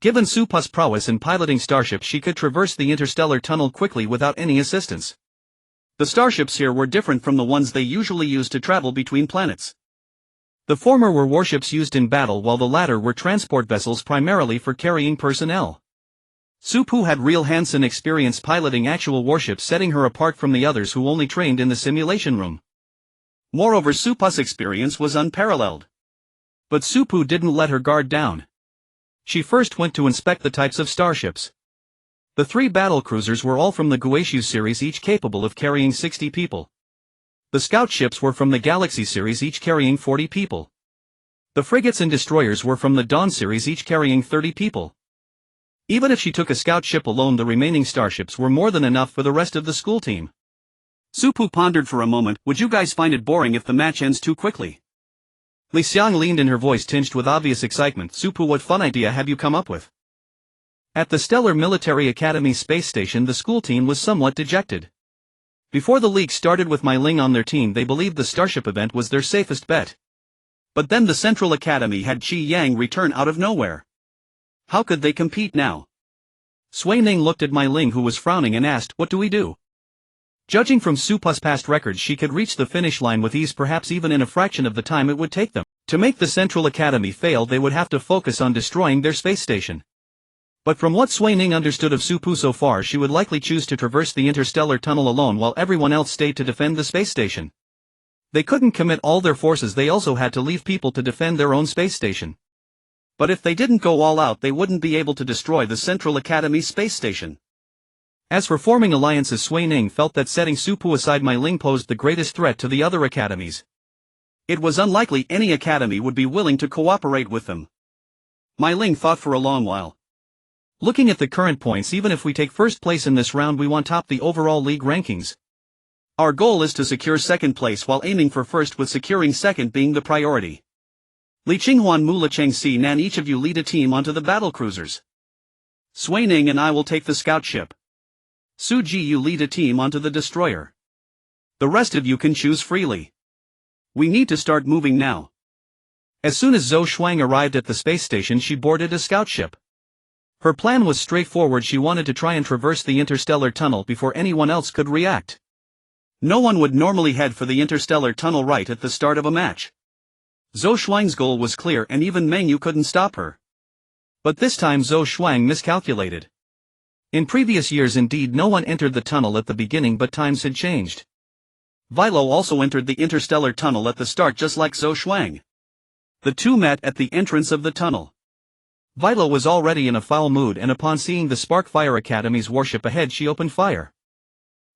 Given Su Pu's prowess in piloting starships, she could traverse the interstellar tunnel quickly without any assistance. The starships here were different from the ones they usually use to travel between planets. The former were warships used in battle, while the latter were transport vessels primarily for carrying personnel. Su Pu had real hands-on experience piloting actual warships, setting her apart from the others who only trained in the simulation room. Moreover, Su Pu's experience was unparalleled. But Su Pu didn't let her guard down. She first went to inspect the types of starships. The 3 battle cruisers were all from the Guishu series, each capable of carrying 60 people. The scout ships were from the Galaxy series, each carrying 40 people. The frigates and destroyers were from the Dawn series, each carrying 30 people. Even if she took a scout ship alone, the remaining starships were more than enough for the rest of the school team. Su Pu pondered for a moment. "Would you guys find it boring if the match ends too quickly?" Li Xiang leaned in, her voice tinged with obvious excitement. "Su Pu, what fun idea have you come up with?" At the Stellar Military Academy space station, the school team was somewhat dejected. Before the league started, with Mai Ling on their team, they believed the Starship event was their safest bet. But then the Central Academy had Qi Yang return out of nowhere. How could they compete now? Sui Ning looked at Mai Ling, who was frowning, and asked, "What do we do?" Judging from Su Pu's past records, she could reach the finish line with ease, perhaps even in a fraction of the time it would take them. To make the Central Academy fail, they would have to focus on destroying their space station. But from what Sui Ning understood of Su Pu so far, she would likely choose to traverse the interstellar tunnel alone while everyone else stayed to defend the space station. They couldn't commit all their forces, they also had to leave people to defend their own space station. But if they didn't go all out, they wouldn't be able to destroy the Central Academy space station. As for forming alliances, Sui Ning felt that setting Su Pu aside, Mai Ling posed the greatest threat to the other academies. It was unlikely any academy would be willing to cooperate with them. Mai Ling thought for a long while. Looking at the current points, even if we take first place in this round, we won't top the overall league rankings. Our goal is to secure second place while aiming for first, with securing second being the priority. Li Qinghuan, Mula Cheng Si Nan, each of you lead a team onto the battle cruisers. Sui Ning and I will take the scout ship. Su Ji, you lead a team onto the destroyer. The rest of you can choose freely. We need to start moving now. As soon as Zhou Shuang arrived at the space station, she boarded a scout ship. Her plan was straightforward. She wanted to try and traverse the interstellar tunnel before anyone else could react. No one would normally head for the interstellar tunnel right at the start of a match. Zhou Shuang's goal was clear, and even Meng Yu couldn't stop her. But this time Zhou Shuang miscalculated. In previous years, indeed, no one entered the tunnel at the beginning, but times had changed. Vilo also entered the interstellar tunnel at the start, just like Zhou Shuang. The two met at the entrance of the tunnel. Vilo was already in a foul mood, and upon seeing the Sparkfire Academy's warship ahead, she opened fire.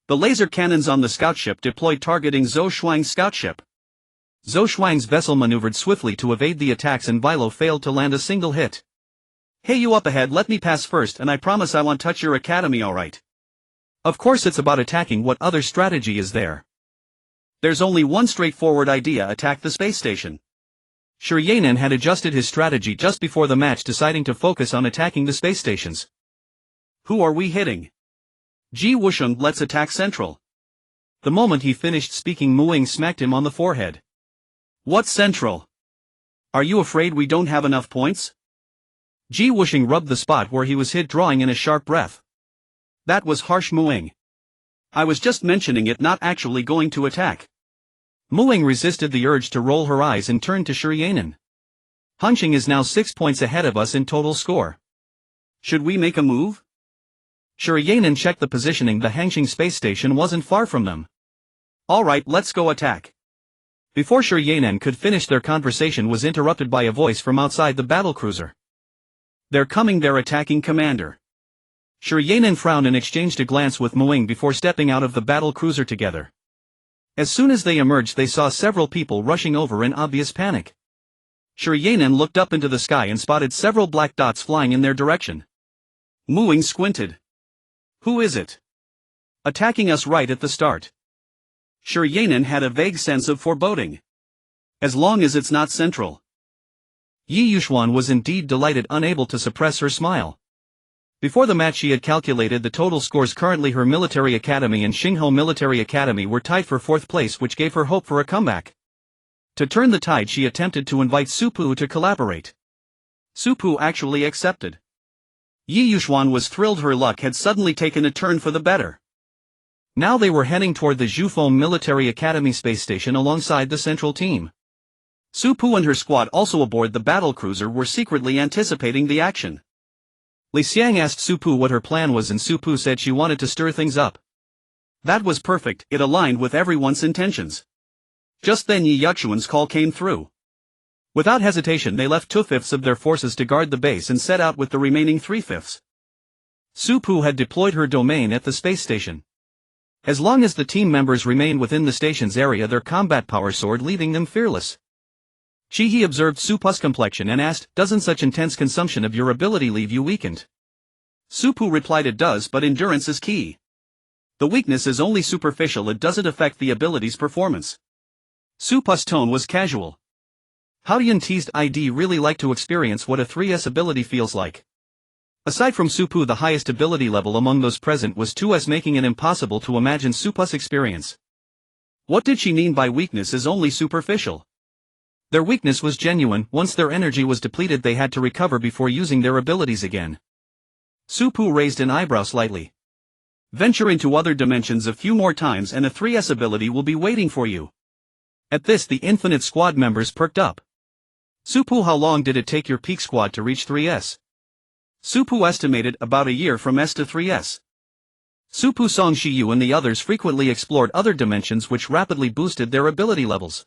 The laser cannons on the scout ship deployed, targeting Zhou Shuang's scout ship. Zhou Shuang's vessel maneuvered swiftly to evade the attacks, and Vilo failed to land a single hit. "Hey, you up ahead, let me pass first, and I promise I won't touch your academy, alright?" Of course it's about attacking. What other strategy is there? There's only one straightforward idea: attack the space station. Shi Yanan had adjusted his strategy just before the match, deciding to focus on attacking the space stations. "Who are we hitting?" "Ji Wusheng, let's attack Central." The moment he finished speaking, Muing smacked him on the forehead. "What Central? Are you afraid we don't have enough points?" Ji Wusheng rubbed the spot where he was hit, drawing in a sharp breath. That was harsh, Muing. I was just mentioning it, not actually going to attack. Muing resisted the urge to roll her eyes and turned to Shiryanen. Hongqing is now 6 points ahead of us in total score. Should we make a move? Shiryanen checked the positioning. The Hongqing space station wasn't far from them. Alright, let's go attack. Before Shiryanen could finish, their conversation was interrupted by a voice from outside the battlecruiser. They're coming, they're attacking, Commander. Shiryanen frowned and exchanged a glance with Muing before stepping out of the battlecruiser together. As soon as they emerged, they saw several people rushing over in obvious panic. Shiryanen looked up into the sky and spotted several black dots flying in their direction. Muing squinted. Who is it? Attacking us right at the start. Shiryanen had a vague sense of foreboding. As long as it's not central. Yi Yuxuan was indeed delighted, unable to suppress her smile. Before the match she had calculated the total scores. Currently her military academy and Xinghe Military Academy were tied for 4th place, which gave her hope for a comeback. To turn the tide, she attempted to invite Su Pu to collaborate. Su Pu actually accepted. Yi Yuxuan was thrilled. Her luck had suddenly taken a turn for the better. Now they were heading toward the Zhufeng Military Academy space station alongside the central team. Su Pu and her squad, also aboard the battlecruiser, were secretly anticipating the action. Li Xiang asked Su Pu what her plan was, and Su Pu said she wanted to stir things up. That was perfect, it aligned with everyone's intentions. Just then Yi Yuxuan's call came through. Without hesitation they left 2/5 of their forces to guard the base and set out with the remaining 3/5. Su Pu had deployed her domain at the space station. As long as the team members remained within the station's area, their combat power soared, leaving them fearless. He observed Su Pu's complexion and asked, "Doesn't such intense consumption of your ability leave you weakened?" Su Pu replied, "It does, but endurance is key. The weakness is only superficial, it doesn't affect the ability's performance." Su Pu's tone was casual. How Yun teased, "I'd really like to experience what a 3S ability feels like." Aside from Su Pu, the highest ability level among those present was 2S, making it impossible to imagine Su Pu's experience. What did she mean by weakness is only superficial? Their weakness was genuine. Once their energy was depleted they had to recover before using their abilities again. Su Pu raised an eyebrow slightly. Venture into other dimensions a few more times and a 3S ability will be waiting for you. At this the Infinite Squad members perked up. Su Pu, how long did it take your peak squad to reach 3S? Su Pu estimated about a year from S to 3S. Su Pu, Song Shiyu and the others frequently explored other dimensions which rapidly boosted their ability levels.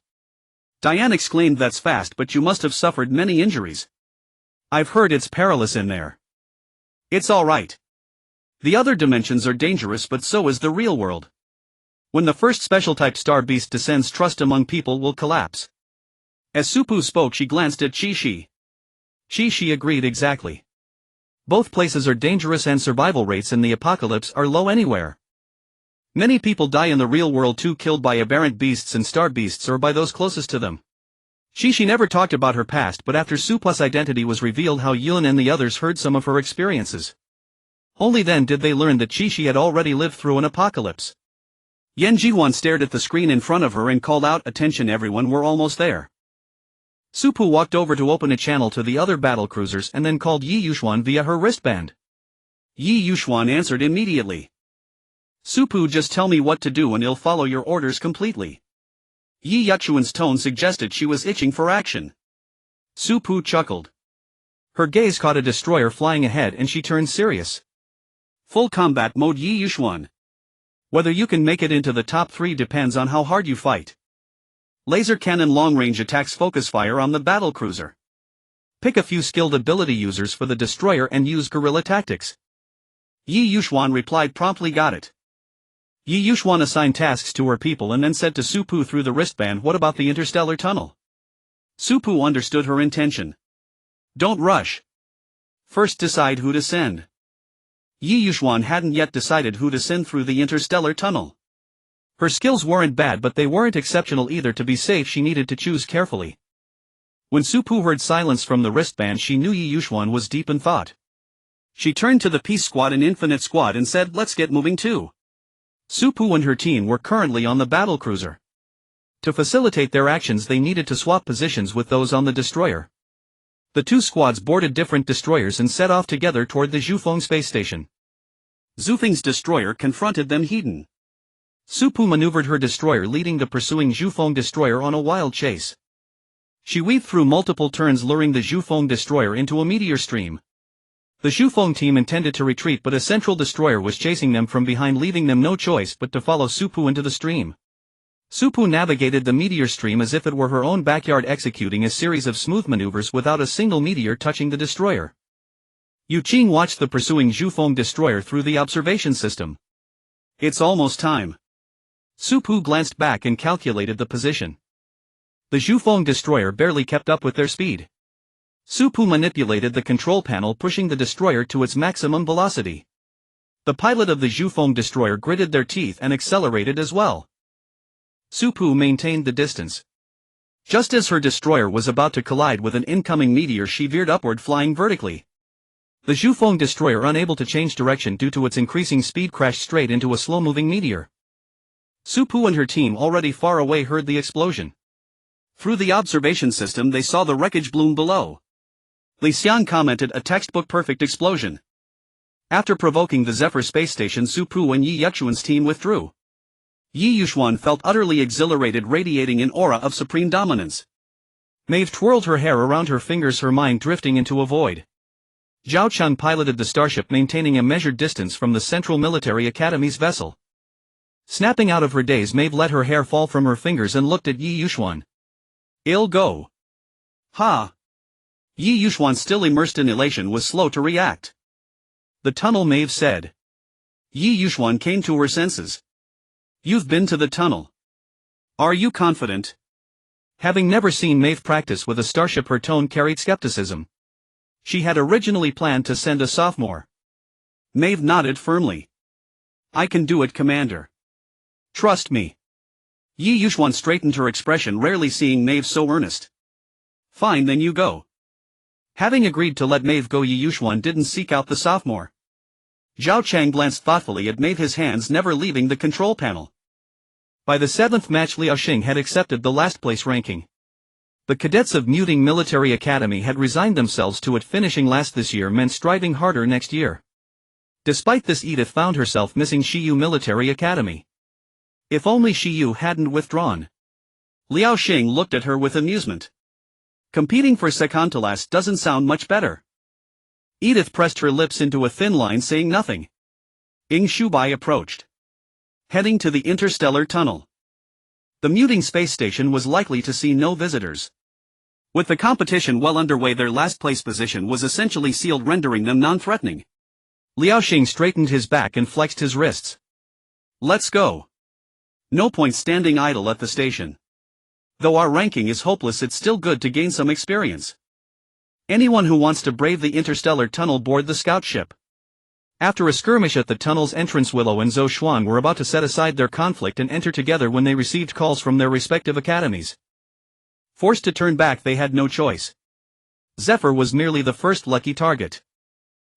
Diane exclaimed, "That's fast, but you must have suffered many injuries." "I've heard it's perilous in there." "It's alright. The other dimensions are dangerous, but so is the real world. When the first special-type star beast descends, trust among people will collapse." As Su Pu spoke she glanced at Shi. Shi agreed, "Exactly. Both places are dangerous and survival rates in the apocalypse are low anywhere. Many people die in the real world too, killed by aberrant beasts and star beasts or by those closest to them." She never talked about her past, but after Su Pu's identity was revealed, Hao Yun and the others heard some of her experiences. Only then did they learn that Shi had already lived through an apocalypse. Yan Jihuan stared at the screen in front of her and called out, "Attention everyone, we're almost there." Su Pu walked over to open a channel to the other battlecruisers and then called Yi Yuxuan via her wristband. Yi Yuxuan answered immediately. "Su Pu, just tell me what to do and I'll follow your orders completely." Yi Yuxuan's tone suggested she was itching for action. Su Pu chuckled. Her gaze caught a destroyer flying ahead and she turned serious. "Full combat mode, Yi Yuxuan. Whether you can make it into the top 3 depends on how hard you fight. Laser cannon long-range attacks, focus fire on the battlecruiser. Pick a few skilled ability users for the destroyer and use guerrilla tactics." Yi Yuxuan replied promptly, "Got it." Yi Yuxuan assigned tasks to her people and then said to Su Pu through the wristband, "What about the interstellar tunnel?" Su Pu understood her intention. "Don't rush. First decide who to send." Yi Yuxuan hadn't yet decided who to send through the interstellar tunnel. Her skills weren't bad, but they weren't exceptional either. To be safe she needed to choose carefully. When Su Pu heard silence from the wristband she knew Yi Yuxuan was deep in thought. She turned to the Peace Squad and Infinite Squad and said, "Let's get moving too." Su Pu and her team were currently on the battlecruiser. To facilitate their actions they needed to swap positions with those on the destroyer. The two squads boarded different destroyers and set off together toward the Zhufeng space station. Zufeng's destroyer confronted them heat-en. Su Pu maneuvered her destroyer, leading the pursuing Zhufeng destroyer on a wild chase. She weaved through multiple turns, luring the Zhufeng destroyer into a meteor stream. The Zhufeng team intended to retreat, but a central destroyer was chasing them from behind, leaving them no choice but to follow Su Pu into the stream. Su Pu navigated the meteor stream as if it were her own backyard, executing a series of smooth maneuvers without a single meteor touching the destroyer. Yu Qing watched the pursuing Zhufeng destroyer through the observation system. It's almost time. Su Pu glanced back and calculated the position. The Zhufeng destroyer barely kept up with their speed. Su Pu manipulated the control panel, pushing the destroyer to its maximum velocity. The pilot of the Zhufeng destroyer gritted their teeth and accelerated as well. Su Pu maintained the distance. Just as her destroyer was about to collide with an incoming meteor, she veered upward, flying vertically. The Zhufeng destroyer, unable to change direction due to its increasing speed, crashed straight into a slow-moving meteor. Su Pu and her team, already far away, heard the explosion. Through the observation system they saw the wreckage bloom below. Li Xian commented, "A textbook perfect explosion." After provoking the Zephyr space station, Su Pu and Yi Yuxuan's team withdrew. Yi Yuxuan felt utterly exhilarated, radiating an aura of supreme dominance. Maeve twirled her hair around her fingers, her mind drifting into a void. Zhao Chun piloted the starship, maintaining a measured distance from the Central Military Academy's vessel. Snapping out of her daze, Maeve let her hair fall from her fingers and looked at Yi Yuxuan. "I'll go." "Ha!" Yi Yuxuan, still immersed in elation, was slow to react. "The tunnel," Maeve said. Yi Yuxuan came to her senses. "You've been to the tunnel. Are you confident?" Having never seen Maeve practice with a starship, her tone carried skepticism. She had originally planned to send a sophomore. Maeve nodded firmly. "I can do it, Commander. Trust me." Yi Yuxuan straightened her expression, rarely seeing Maeve so earnest. "Fine, then you go." Having agreed to let Maeve go, Yi Yuxuan didn't seek out the sophomore. Zhao Chang glanced thoughtfully at Maeve, his hands never leaving the control panel. By the 7th match, Liao Xing had accepted the last place ranking. The cadets of Muting Military Academy had resigned themselves to it. Finishing last this year meant striving harder next year. Despite this, Edith found herself missing Shiyu Military Academy. If only Shiyu hadn't withdrawn. Liao Xing looked at her with amusement. "Competing for second to last doesn't sound much better." Edith pressed her lips into a thin line, saying nothing. Ying Shubai approached, heading to the interstellar tunnel. The Muting space station was likely to see no visitors. With the competition well underway, their last place position was essentially sealed, rendering them non-threatening. Liao Xing straightened his back and flexed his wrists. "Let's go. No point standing idle at the station. Though our ranking is hopeless, it's still good to gain some experience. Anyone who wants to brave the interstellar tunnel, board the scout ship." After a skirmish at the tunnel's entrance, Willow and Zhou Xuan were about to set aside their conflict and enter together when they received calls from their respective academies. Forced to turn back, they had no choice. Zephyr was merely the first lucky target.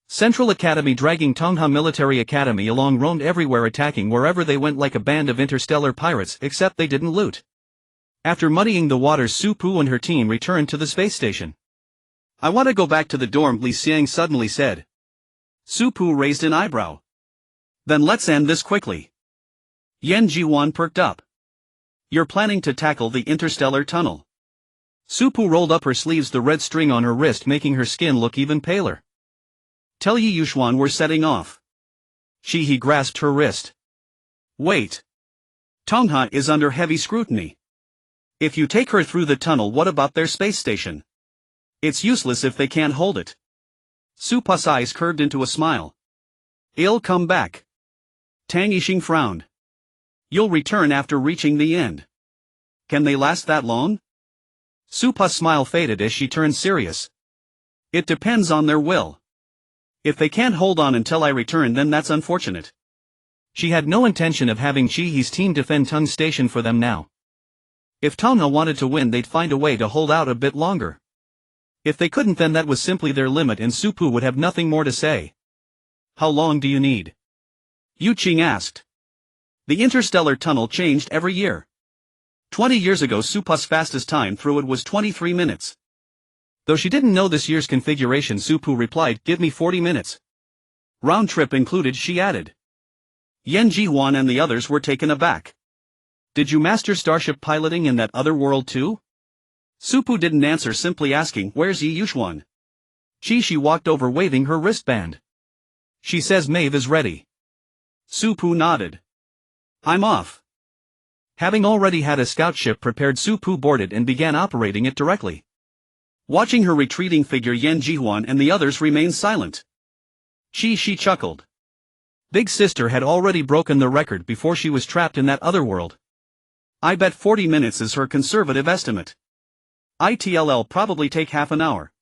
Central Academy, dragging Tongha Military Academy along, roamed everywhere, attacking wherever they went like a band of interstellar pirates, except they didn't loot. After muddying the waters, Su Pu and her team returned to the space station. "I want to go back to the dorm," Li Xiang suddenly said. Su Pu raised an eyebrow. "Then let's end this quickly." Yan Jiwan perked up. "You're planning to tackle the interstellar tunnel?" Su Pu rolled up her sleeves, the red string on her wrist making her skin look even paler. "Tell Yi Yuxuan we're setting off." He grasped her wrist. "Wait. Tongha is under heavy scrutiny. If you take her through the tunnel, what about their space station? It's useless if they can't hold it." Su Pu's eyes curved into a smile. "I'll come back." Tang Yixing frowned. "You'll return after reaching the end. Can they last that long?" Su Pu's smile faded as she turned serious. "It depends on their will. If they can't hold on until I return, then that's unfortunate." She had no intention of having Chihi's team defend Tung's station for them now. If Tongha wanted to win, they'd find a way to hold out a bit longer. If they couldn't, then that was simply their limit, and Su Pu would have nothing more to say. "How long do you need?" Yu Qing asked. The interstellar tunnel changed every year. 20 years ago, Su Pu's fastest time through it was 23 minutes. Though she didn't know this year's configuration, Su Pu replied, "Give me 40 minutes. Round trip included, she added. Yan Ji-hwan and the others were taken aback. Did you master starship piloting in that other world too? Supu didn't answer, simply asking, where's Yi Yuxuan? She walked over waving her wristband. She says Maeve is ready. Supu nodded. I'm off. Having already had a scout ship prepared, Supu boarded and began operating it directly. Watching her retreating figure, Yan Ji-hwan and the others remained silent. She chuckled. Big Sister had already broken the record before she was trapped in that other world. I bet 40 minutes is her conservative estimate. It'll probably take half an hour.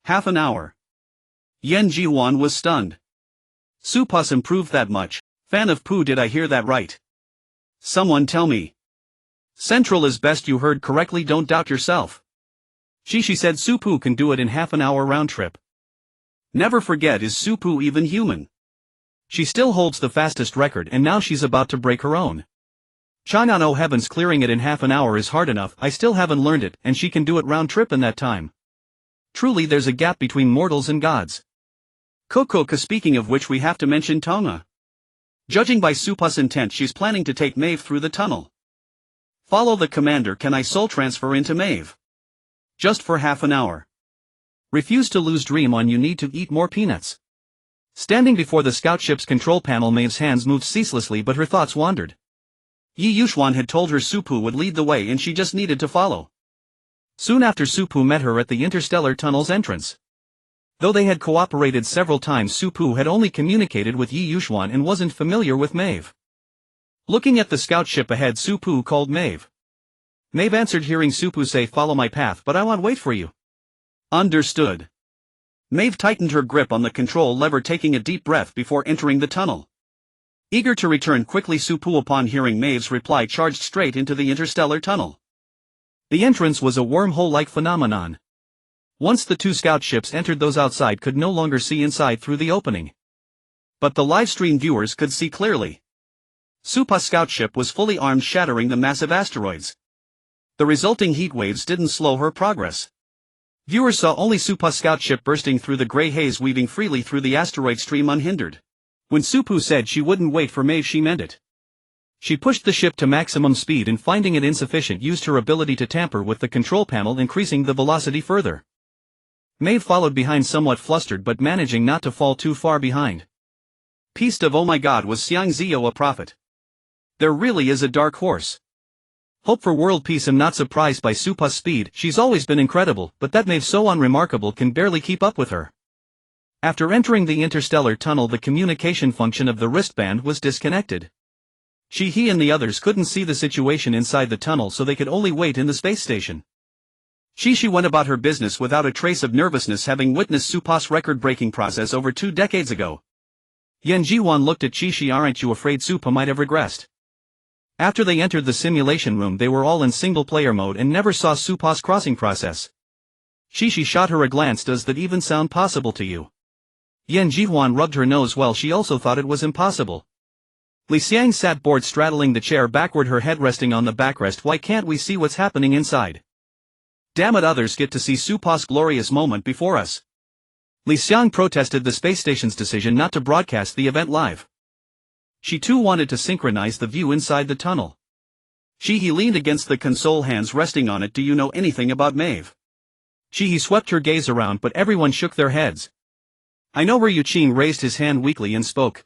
Half an hour. Yan Ji-hwan was stunned. Supa's improved that much. Fan of Pooh, did I hear that right? Someone tell me. Central is best, you heard correctly, don't doubt yourself. She said Supu can do it in half an hour round trip. Never forget, is Supu even human? She still holds the fastest record and now she's about to break her own. China, oh heavens, clearing it in half an hour is hard enough, I still haven't learned it, and she can do it round trip in that time. Truly there's a gap between mortals and gods. Kokoka, speaking of which, we have to mention Tonga. Judging by Supa's intent, she's planning to take Maeve through the tunnel. Follow the commander. Can I soul transfer into Maeve? Just for half an hour. Refuse to lose, dream on, you need to eat more peanuts. Standing before the scout ship's control panel, Maeve's hands moved ceaselessly, but her thoughts wandered. Yi Yuxuan had told her Supu would lead the way and she just needed to follow. Soon after, Supu met her at the interstellar tunnel's entrance. Though they had cooperated several times, Supu had only communicated with Yi Yuxuan and wasn't familiar with Maeve. Looking at the scout ship ahead, Supu called Maeve. Maeve answered, hearing Supu say, follow my path, but I won't wait for you. Understood. Maeve tightened her grip on the control lever, taking a deep breath before entering the tunnel. Eager to return quickly, Supu, upon hearing Maeve's reply, charged straight into the interstellar tunnel. The entrance was a wormhole-like phenomenon. Once the two scout ships entered, those outside could no longer see inside through the opening. But the livestream viewers could see clearly. Supa's scout ship was fully armed, shattering the massive asteroids. The resulting heat waves didn't slow her progress. Viewers saw only Supa's scout ship bursting through the gray haze, weaving freely through the asteroid stream unhindered. When Supu said she wouldn't wait for Maeve, she meant it. She pushed the ship to maximum speed and, finding it insufficient, used her ability to tamper with the control panel, increasing the velocity further. Maeve followed behind, somewhat flustered but managing not to fall too far behind. Pieced of, oh my god, was Xiang Zio a prophet? There really is a dark horse. Hope for world peace. Am not surprised by Supa's speed, she's always been incredible, but that Maeve so unremarkable can barely keep up with her. After entering the interstellar tunnel, the communication function of the wristband was disconnected. He and the others couldn't see the situation inside the tunnel, so they could only wait in the space station. She went about her business without a trace of nervousness, having witnessed Supa's record-breaking process over 2 decades ago. Yan Ji-hwan looked at Chi. Aren't you afraid Supa might have regressed? After they entered the simulation room, they were all in single-player mode and never saw Supa's crossing process. She shot her a glance. Does that even sound possible to you? Yan Ji-hwan rubbed her nose. Well, she also thought it was impossible. Li Xiang sat bored, straddling the chair backward, her head resting on the backrest. Why can't we see what's happening inside? Damn it, others get to see Supa's glorious moment before us. Li Xiang protested the space station's decision not to broadcast the event live. She too wanted to synchronize the view inside the tunnel. He leaned against the console, hands resting on it. Do you know anything about Maeve? He swept her gaze around, but everyone shook their heads. I know her. Yu Qing raised his hand weakly and spoke.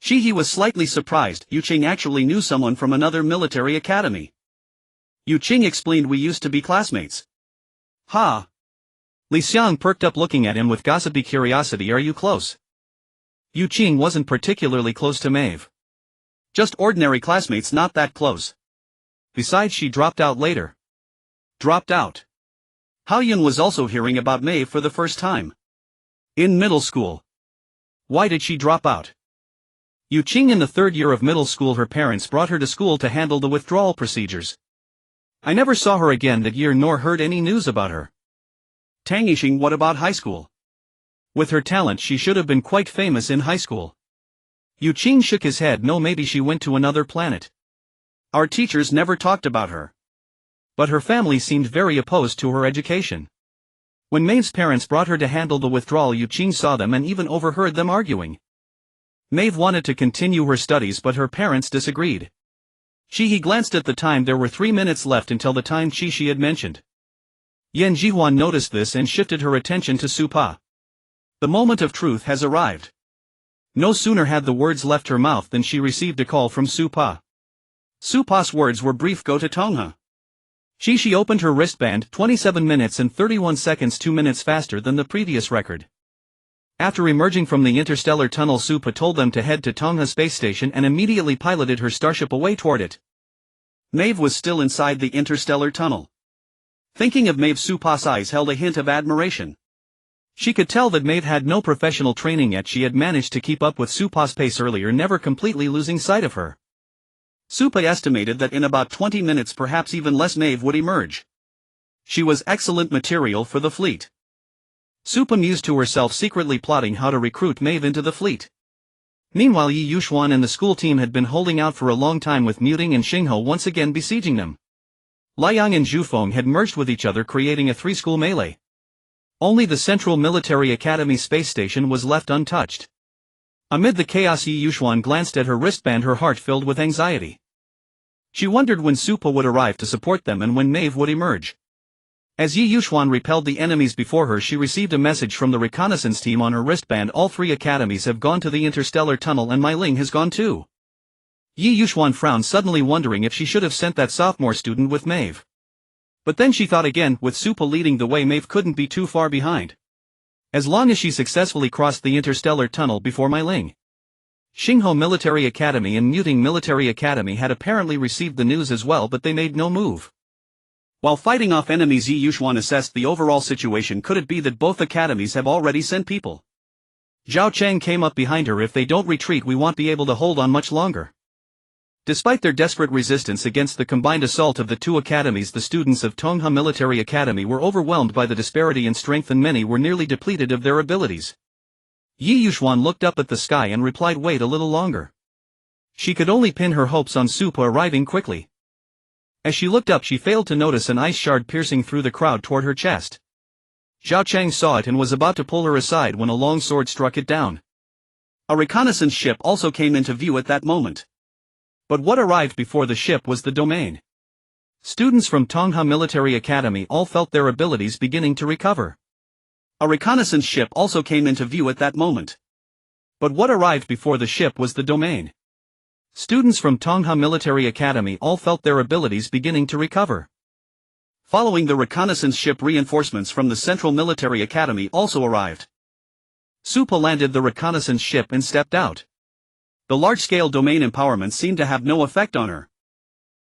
He was slightly surprised. Yu Qing actually knew someone from another military academy. Yu Qing explained, we used to be classmates. Ha! Li Xiang perked up, looking at him with gossipy curiosity. Are you close? Yu Qing wasn't particularly close to Maeve. Just ordinary classmates, not that close. Besides, she dropped out later. Dropped out? Hao Yun was also hearing about Maeve for the first time. In middle school. Why did she drop out? Yu Qing, in the 3rd year of middle school, her parents brought her to school to handle the withdrawal procedures. I never saw her again that year nor heard any news about her. Tang Yixing, what about high school? With her talent, she should have been quite famous in high school. Yu Qing shook his head. No, maybe she went to another planet. Our teachers never talked about her. But her family seemed very opposed to her education. When Maeve's parents brought her to handle the withdrawal, Yu Qing saw them and even overheard them arguing. Maeve wanted to continue her studies but her parents disagreed. He glanced at the time. There were 3 minutes left until the time she had mentioned. Yan Jihuan noticed this and shifted her attention to Su Pa. The moment of truth has arrived. No sooner had the words left her mouth than she received a call from Su Pa. Su Pa's words were brief: go to Tongha. She opened her wristband, 27 minutes and 31 seconds, 2 minutes faster than the previous record. After emerging from the interstellar tunnel, Su Pa told them to head to Tongha space station and immediately piloted her starship away toward it. Maeve was still inside the interstellar tunnel. Thinking of Maeve, Su Pa's eyes held a hint of admiration. She could tell that Maeve had no professional training, yet she had managed to keep up with Su Pa's pace earlier, never completely losing sight of her. Su Pa estimated that in about 20 minutes, perhaps even less, Maeve would emerge. She was excellent material for the fleet. Su Pa mused to herself, secretly plotting how to recruit Maeve into the fleet. Meanwhile, Yi Yuxuan and the school team had been holding out for a long time, with Muting and Xinghe once again besieging them. Liang and Zhufeng had merged with each other, creating a 3-school melee. Only the Central Military Academy space station was left untouched. Amid the chaos, Yi Yuxuan glanced at her wristband, her heart filled with anxiety. She wondered when Su Pa would arrive to support them and when Maeve would emerge. As Yi Yuxuan repelled the enemies before her, she received a message from the reconnaissance team on her wristband: all 3 academies have gone to the interstellar tunnel and Mai Ling has gone too. Yi Yuxuan frowned, suddenly wondering if she should have sent that sophomore student with Maeve. But then she thought again: with Su Pa leading the way, Maeve couldn't be too far behind. As long as she successfully crossed the interstellar tunnel before Mai Ling. Xinghe Military Academy and Muting Military Academy had apparently received the news as well, but they made no move. While fighting off enemies, Yi Yuxuan assessed the overall situation. Could it be that both academies have already sent people? Zhao Cheng came up behind her. If they don't retreat, we won't be able to hold on much longer. Despite their desperate resistance against the combined assault of the 2 academies, the students of Tongha Military Academy were overwhelmed by the disparity in strength, and many were nearly depleted of their abilities. Yi Yuxuan looked up at the sky and replied, wait a little longer. She could only pin her hopes on Su Pa arriving quickly. As she looked up, she failed to notice an ice shard piercing through the crowd toward her chest. Zhao Cheng saw it and was about to pull her aside when a long sword struck it down. A reconnaissance ship also came into view at that moment. But what arrived before the ship was the domain. Students from Tongha Military Academy all felt their abilities beginning to recover. A reconnaissance ship also came into view at that moment. But what arrived before the ship was the domain. Students from Tongha Military Academy all felt their abilities beginning to recover. Following the reconnaissance ship, reinforcements from the Central Military Academy also arrived. Su Pa landed the reconnaissance ship and stepped out. The large-scale domain empowerment seemed to have no effect on her.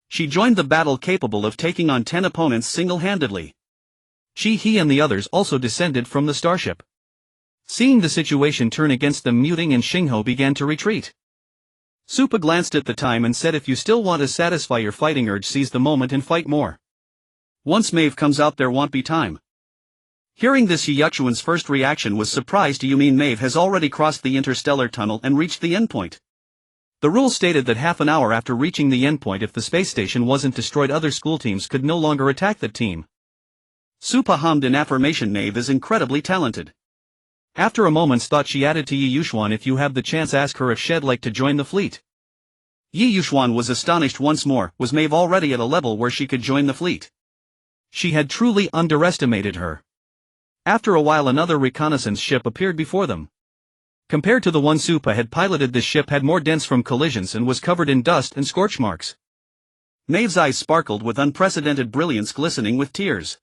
She joined the battle, capable of taking on 10 opponents single-handedly. He and the others also descended from the starship. Seeing the situation turn against them, Muting and Xinghe began to retreat. Su Pa glanced at the time and said, if you still want to satisfy your fighting urge, seize the moment and fight more. Once Maeve comes out, there won't be time. Hearing this, Yi Yuxuan's first reaction was surprise. Do you mean Maeve has already crossed the interstellar tunnel and reached the endpoint? The rule stated that half an hour after reaching the endpoint, if the space station wasn't destroyed, other school teams could no longer attack that team. Su Pa hummed in affirmation. Maeve is incredibly talented. After a moment's thought, she added to Yi Yuxuan, if you have the chance, ask her if she'd like to join the fleet. Yi Yuxuan was astonished once more. Was Maeve already at a level where she could join the fleet? She had truly underestimated her. After a while, another reconnaissance ship appeared before them. Compared to the one Su Pa had piloted, this ship had more dents from collisions and was covered in dust and scorch marks. Maeve's eyes sparkled with unprecedented brilliance, glistening with tears.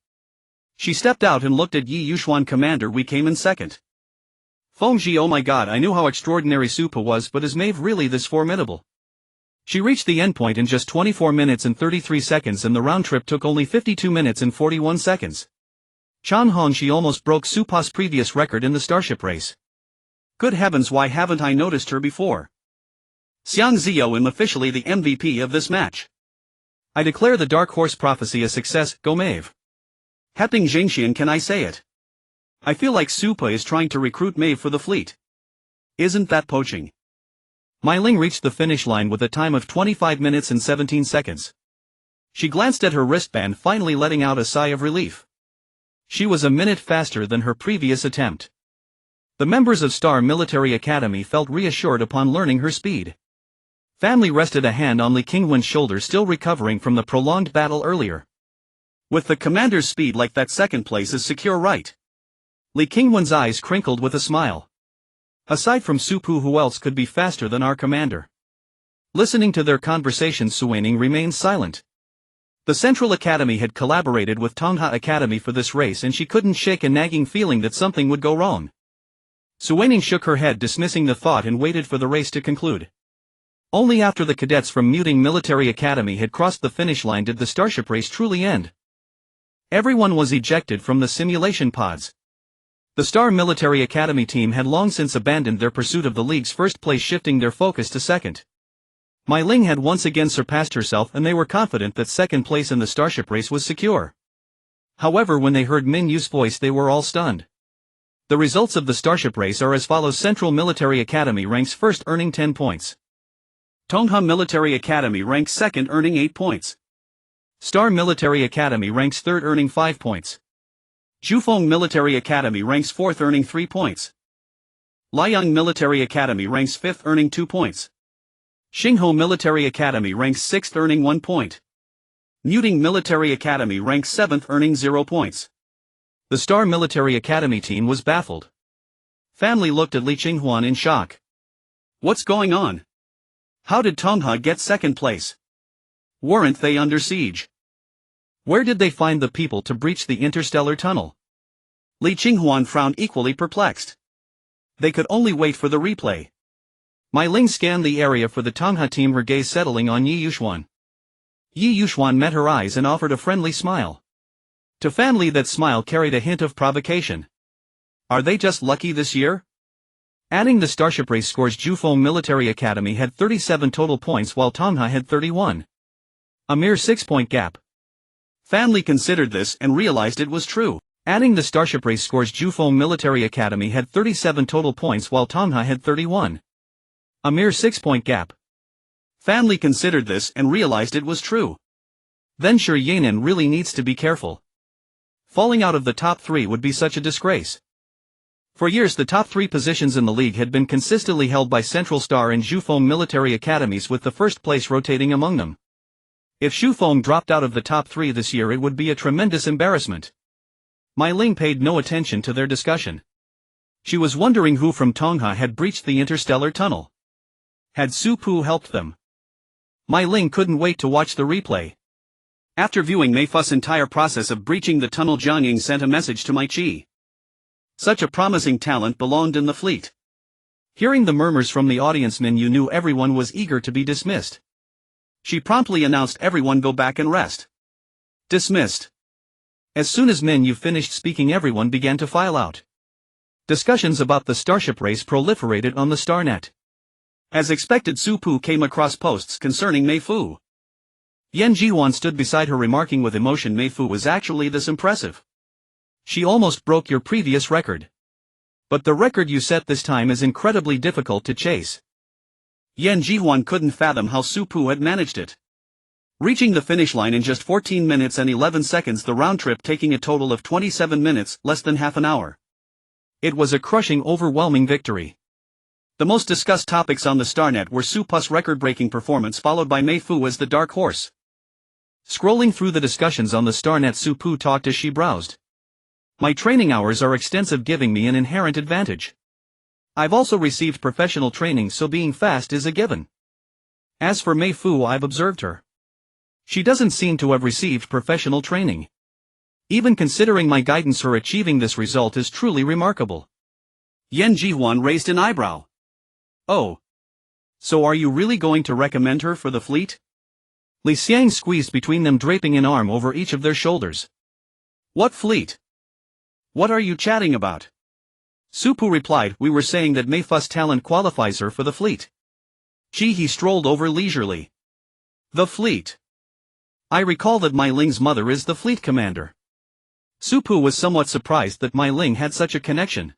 She stepped out and looked at Yi Yuxuan. Commander, we came in second. Fengji, oh my god, I knew how extraordinary Su Pa was, but is Maeve really this formidable? She reached the endpoint in just 24 minutes and 33 seconds, and the round trip took only 52 minutes and 41 seconds. Chan Hong, she almost broke Su Pa's previous record in the starship race. Good heavens, why haven't I noticed her before? Xiang Ziyou, am officially the MVP of this match. I declare the Dark Horse prophecy a success. Go Maeve. Heping Jingxian, can I say it? I feel like Su Pa is trying to recruit Maeve for the fleet. Isn't that poaching? Mai Ling reached the finish line with a time of 25 minutes and 17 seconds. She glanced at her wristband, finally letting out a sigh of relief. She was a minute faster than her previous attempt. The members of Star Military Academy felt reassured upon learning her speed. Family rested a hand on Li Qingwen's shoulder, still recovering from the prolonged battle earlier. With the commander's speed like that, second place is secure, right? Li Qingwen's eyes crinkled with a smile. Aside from Su Pu, who else could be faster than our commander? Listening to their conversation, Suining remained silent. The Central Academy had collaborated with Tongha Academy for this race, and she couldn't shake a nagging feeling that something would go wrong. Suining shook her head, dismissing the thought, and waited for the race to conclude. Only after the cadets from Muting Military Academy had crossed the finish line did the starship race truly end. Everyone was ejected from the simulation pods. The Star Military Academy team had long since abandoned their pursuit of the League's first place, shifting their focus to second. Mei Ling had once again surpassed herself, and they were confident that second place in the starship race was secure. However, when they heard Min Yu's voice, they were all stunned. The results of the starship race are as follows. Central Military Academy ranks first, earning 10 points. Tongha Military Academy ranks second, earning 8 points. Star Military Academy ranks third, earning 5 points. Jufeng Military Academy ranks fourth, earning 3 points. Liang Military Academy ranks fifth, earning 2 points. Xingho Military Academy ranks sixth, earning 1 point. Muting Military Academy ranks seventh, earning 0 points. The Star Military Academy team was baffled. Family looked at Li Qinghuan in shock. What's going on? How did Tongha get second place? Weren't they under siege? Where did they find the people to breach the interstellar tunnel? Li Qinghuan frowned, equally perplexed. They could only wait for the replay. Mei Ling scanned the area for the Tongha team, her gaze settling on Yi Yuxuan. Yi Yuxuan met her eyes and offered a friendly smile. To Family, that smile carried a hint of provocation. Are they just lucky this year? Adding the starship race scores, Jufeng Military Academy had 37 total points while Tongha had 31. A mere 6-point gap. Family considered this and realized it was true. Adding the starship race scores, Jufeng Military Academy had 37 total points while Tongha had 31. A mere 6-point gap. Family considered this and realized it was true. Then Shi Yanan really needs to be careful. Falling out of the top 3 would be such a disgrace. For years, the top 3 positions in the league had been consistently held by Central Star and Jufeng Military Academies, with the first place rotating among them. If Jufeng dropped out of the top 3 this year, it would be a tremendous embarrassment. Mei Ling paid no attention to their discussion. She was wondering who from Tongha had breached the interstellar tunnel. Had Su Pu helped them? Mei Ling couldn't wait to watch the replay. After viewing Mei Fu's entire process of breaching the tunnel, Jiang Ying sent a message to Mai Chi. Such a promising talent belonged in the fleet. Hearing the murmurs from the audience, Min Yu knew everyone was eager to be dismissed. She promptly announced, everyone go back and rest. Dismissed. As soon as Min Yu finished speaking, everyone began to file out. Discussions about the starship race proliferated on the StarNet. As expected, Su Pu came across posts concerning Mei Fu. Yan Jihuan stood beside her, remarking with emotion, Mei Fu was actually this impressive. She almost broke your previous record. But the record you set this time is incredibly difficult to chase. Yan Jihuan couldn't fathom how Su Pu had managed it. Reaching the finish line in just 14 minutes and 11 seconds, the round trip taking a total of 27 minutes, less than half an hour. It was a crushing, overwhelming victory. The most discussed topics on the StarNet were Su Pu's record-breaking performance, followed by Mei Fu as the dark horse. Scrolling through the discussions on the StarNet, Su Pu talked as she browsed. My training hours are extensive, giving me an inherent advantage. I've also received professional training, so being fast is a given. As for Mei Fu, I've observed her. She doesn't seem to have received professional training. Even considering my guidance, her achieving this result is truly remarkable. Yan Jihuan raised an eyebrow. Oh. So are you really going to recommend her for the fleet? Li Xiang squeezed between them, draping an arm over each of their shoulders. What fleet? What are you chatting about? Su Pu replied, we were saying that Mei Fu's talent qualifies her for the fleet. He strolled over leisurely. The fleet. I recall that Mei Ling's mother is the fleet commander. Su Pu was somewhat surprised that Mei Ling had such a connection.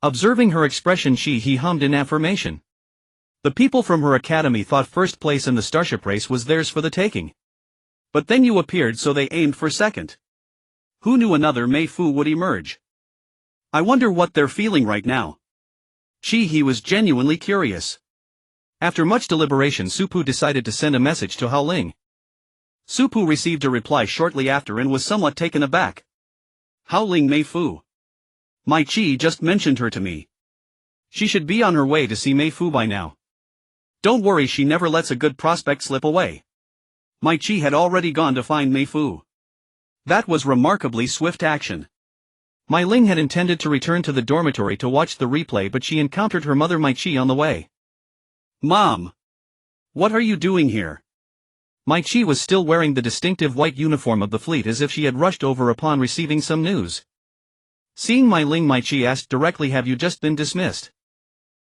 Observing her expression, he hummed in affirmation. The people from her academy thought first place in the starship race was theirs for the taking. But then you appeared, so they aimed for second. Who knew another Mei Fu would emerge? I wonder what they're feeling right now. He was genuinely curious. After much deliberation, Su Pu decided to send a message to Hao Ling. Su Pu received a reply shortly after and was somewhat taken aback. Hao Ling Mei Fu. My Chi just mentioned her to me. She should be on her way to see Mei Fu by now. Don't worry, she never lets a good prospect slip away. My Chi had already gone to find Mei Fu. That was remarkably swift action. Mai Ling had intended to return to the dormitory to watch the replay, but she encountered her mother Mai Chi on the way. Mom! What are you doing here? Mai Chi was still wearing the distinctive white uniform of the fleet, as if she had rushed over upon receiving some news. Seeing Mai Ling, Mai Chi asked directly, "Have you just been dismissed?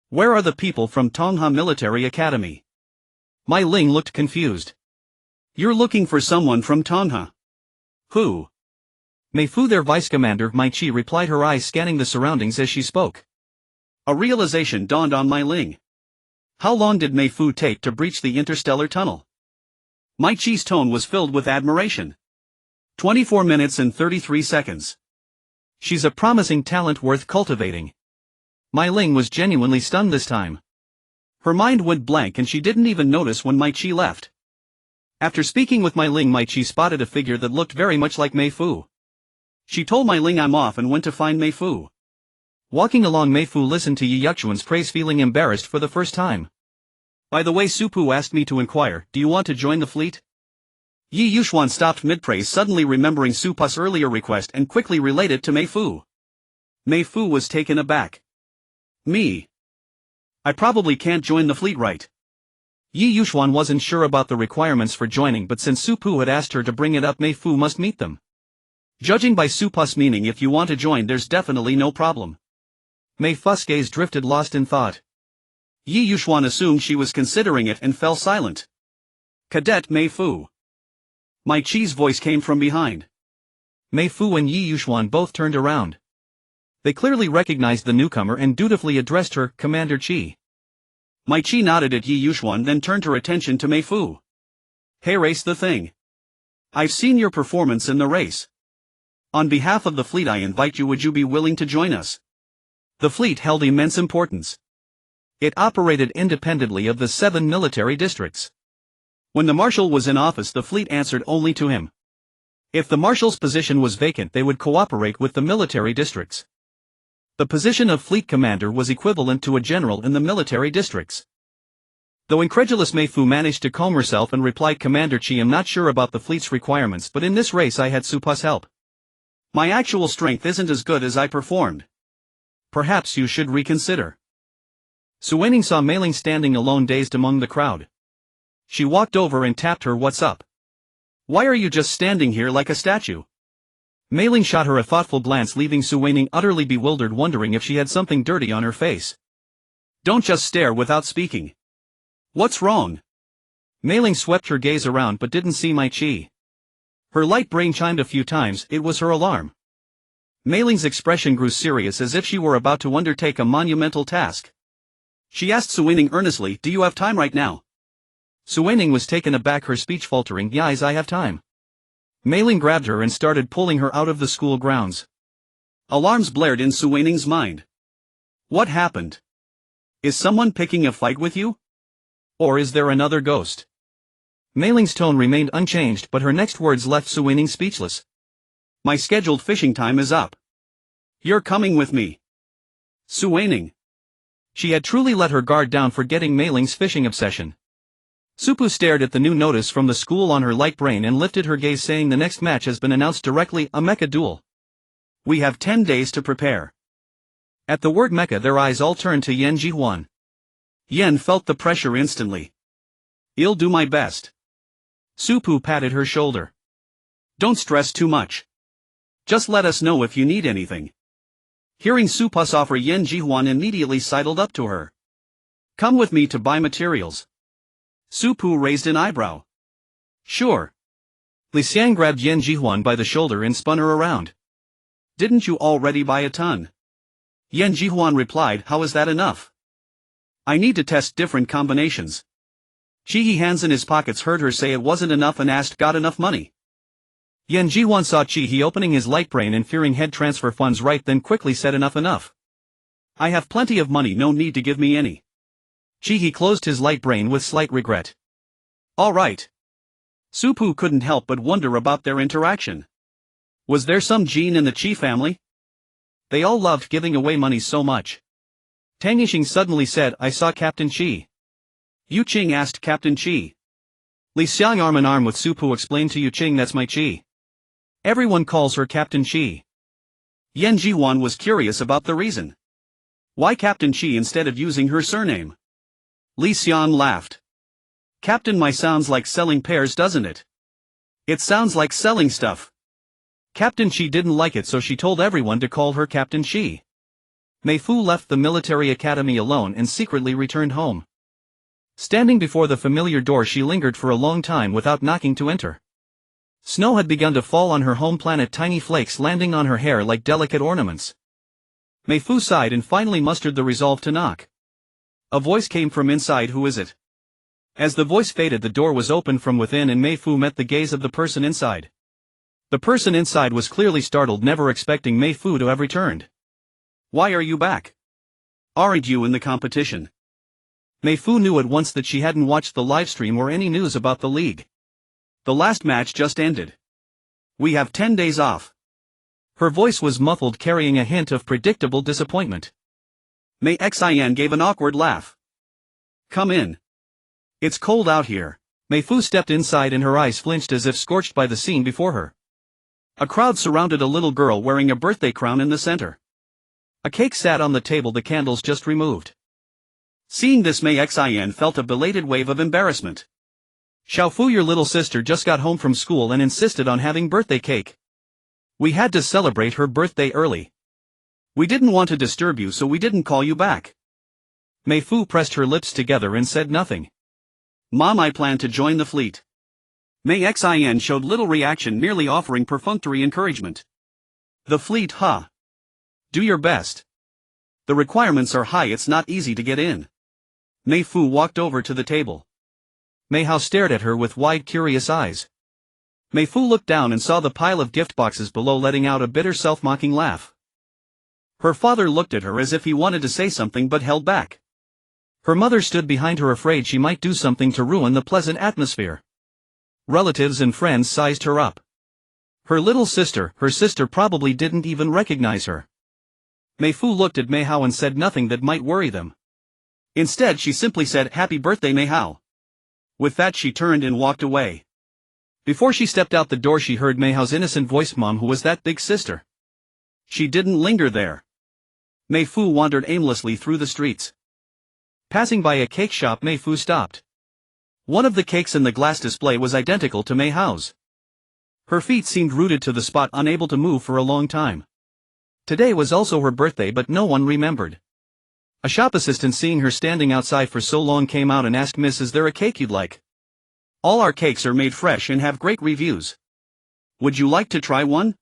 Where are the people from Tongha Military Academy?" Mai Ling looked confused. You're looking for someone from Tongha. Who? Mei Fu, their vice commander, Mai Chi replied, her eyes scanning the surroundings as she spoke. A realization dawned on Mai Ling. How long did Mei Fu take to breach the interstellar tunnel? Mai Chi's tone was filled with admiration. 24 minutes and 33 seconds. She's a promising talent worth cultivating. Mai Ling was genuinely stunned this time. Her mind went blank and she didn't even notice when Mai Chi left. After speaking with Mai Ling, Mai Chi spotted a figure that looked very much like Mei Fu. She told Mai Ling, "I'm off," and went to find Mei Fu. Walking along, Mei Fu listened to Yi Yuxuan's praise, feeling embarrassed for the first time. By the way, Su Pu asked me to inquire, do you want to join the fleet? Yi Yuxuan stopped mid-praise, suddenly remembering Su Pu's earlier request, and quickly related to Mei Fu. Mei Fu was taken aback. Me? I probably can't join the fleet, right? Yi Yuxuan wasn't sure about the requirements for joining, but since Su Pu had asked her to bring it up, Mei Fu must meet them. Judging by Su Pu's meaning, if you want to join, there's definitely no problem. Mei Fu's gaze drifted, lost in thought. Yi Yuxuan assumed she was considering it and fell silent. Cadet Mei Fu. Mai Chi's voice came from behind. Mei Fu and Yi Yuxuan both turned around. They clearly recognized the newcomer and dutifully addressed her, Commander Chi. Mai Chi nodded at Yi Yuxuan, then turned her attention to Mei Fu. Hey, race the thing. I've seen your performance in the race. On behalf of the fleet, I invite you. Would you be willing to join us? The fleet held immense importance. It operated independently of the 7 military districts. When the marshal was in office, the fleet answered only to him. If the marshal's position was vacant, they would cooperate with the military districts. The position of fleet commander was equivalent to a general in the military districts. Though incredulous, Mei Fu managed to calm herself and replied, "Commander Chi, I'm not sure about the fleet's requirements, but in this race I had Su Pu's help. My actual strength isn't as good as I performed. Perhaps you should reconsider." Su Weining saw Mei Ling standing alone, dazed among the crowd. She walked over and tapped her. "What's up? Why are you just standing here like a statue?" Mei Ling shot her a thoughtful glance, leaving Su Weining utterly bewildered, wondering if she had something dirty on her face. "Don't just stare without speaking. What's wrong?" Mei Ling swept her gaze around but didn't see Mai Chi. Her light brain chimed a few times. It was her alarm. Mei Ling's expression grew serious, as if she were about to undertake a monumental task. She asked Su Weining earnestly, "Do you have time right now?" Su Weining was taken aback, her speech faltering. "Yes, I have time." Mei Ling grabbed her and started pulling her out of the school grounds. Alarms blared in Su Weining's mind. What happened? Is someone picking a fight with you? Or is there another ghost? Mei Ling's tone remained unchanged, but her next words left Su Weining speechless. "My scheduled fishing time is up. You're coming with me." Su Weining. She had truly let her guard down, forgetting Mei Ling's fishing obsession. Su Pu stared at the new notice from the school on her light brain and lifted her gaze, saying, "The next match has been announced directly, a mecha duel. We have 10 days to prepare." At the word mecha, their eyes all turned to Yan Jihuan. Yan felt the pressure instantly. "I'll do my best." Su Pu patted her shoulder. "Don't stress too much. Just let us know if you need anything." Hearing Su Pu's offer, Yan Jihuan immediately sidled up to her. "Come with me to buy materials." Su Pu raised an eyebrow. "Sure." Li Xiang grabbed Yan Jihuan by the shoulder and spun her around. "Didn't you already buy a ton?" Yan Jihuan replied, "How is that enough? I need to test different combinations." He hands in his pockets heard her say it wasn't enough and asked, "Got enough money?" Yan Jiwan saw Chi-He opening his light brain and fearing head transfer funds right then quickly said enough. I have plenty of money, no need to give me any. Chi-He closed his light brain with slight regret. All right. Su-Pu couldn't help but wonder about their interaction. Was there some gene in the Chi family? They all loved giving away money so much. Tang Yixing suddenly said, I saw Captain Chi. Yu Qing asked Captain Chi. Li Xiang arm in arm with Su-Pu explained to Yu Qing that's my Chi. Everyone calls her Captain Chi. Yan Jiwan was curious about the reason. Why Captain Chi instead of using her surname? Li Xiang laughed. Captain Mai sounds like selling pears, doesn't it? It sounds like selling stuff. Captain Chi didn't like it, so she told everyone to call her Captain Chi. Mei Fu left the military academy alone and secretly returned home. Standing before the familiar door, she lingered for a long time without knocking to enter. Snow had begun to fall on her home planet, tiny flakes landing on her hair like delicate ornaments. Mei Fu sighed and finally mustered the resolve to knock. A voice came from inside. Who is it? As the voice faded, the door was opened from within and Mei Fu met the gaze of the person inside. The person inside was clearly startled, never expecting Mei Fu to have returned. Why are you back? Aren't you in the competition? Mei Fu knew at once that she hadn't watched the livestream or any news about the league. The last match just ended. We have 10 days off. Her voice was muffled, carrying a hint of predictable disappointment. Mei Xian gave an awkward laugh. Come in. It's cold out here. Mei Fu stepped inside and her eyes flinched as if scorched by the scene before her. A crowd surrounded a little girl wearing a birthday crown in the center. A cake sat on the table, the candles just removed. Seeing this, Mei Xian felt a belated wave of embarrassment. Xiaofu, your little sister just got home from school and insisted on having birthday cake. We had to celebrate her birthday early. We didn't want to disturb you, so we didn't call you back. Mei Fu pressed her lips together and said nothing. Mom, I plan to join the fleet. Mei Xian showed little reaction, merely offering perfunctory encouragement. The fleet, huh? Do your best. The requirements are high, it's not easy to get in. Mei Fu walked over to the table. Mei Hao stared at her with wide, curious eyes. Mei Fu looked down and saw the pile of gift boxes below, letting out a bitter self-mocking laugh. Her father looked at her as if he wanted to say something but held back. Her mother stood behind her, afraid she might do something to ruin the pleasant atmosphere. Relatives and friends sized her up. Her sister probably didn't even recognize her. Mei Fu looked at Mei Hao and said nothing that might worry them. Instead, she simply said, "Happy birthday, Mei Hao." With that, she turned and walked away. Before she stepped out the door, she heard Mei Hao's innocent voice, "Mom, who was that big sister?" She didn't linger there. Mei Fu wandered aimlessly through the streets. Passing by a cake shop, Mei Fu stopped. One of the cakes in the glass display was identical to Mei Hao's. Her feet seemed rooted to the spot, unable to move for a long time. Today was also her birthday, but no one remembered. A shop assistant, seeing her standing outside for so long, came out and asked, "Miss, is there a cake you'd like?" "All our cakes are made fresh and have great reviews. Would you like to try one?"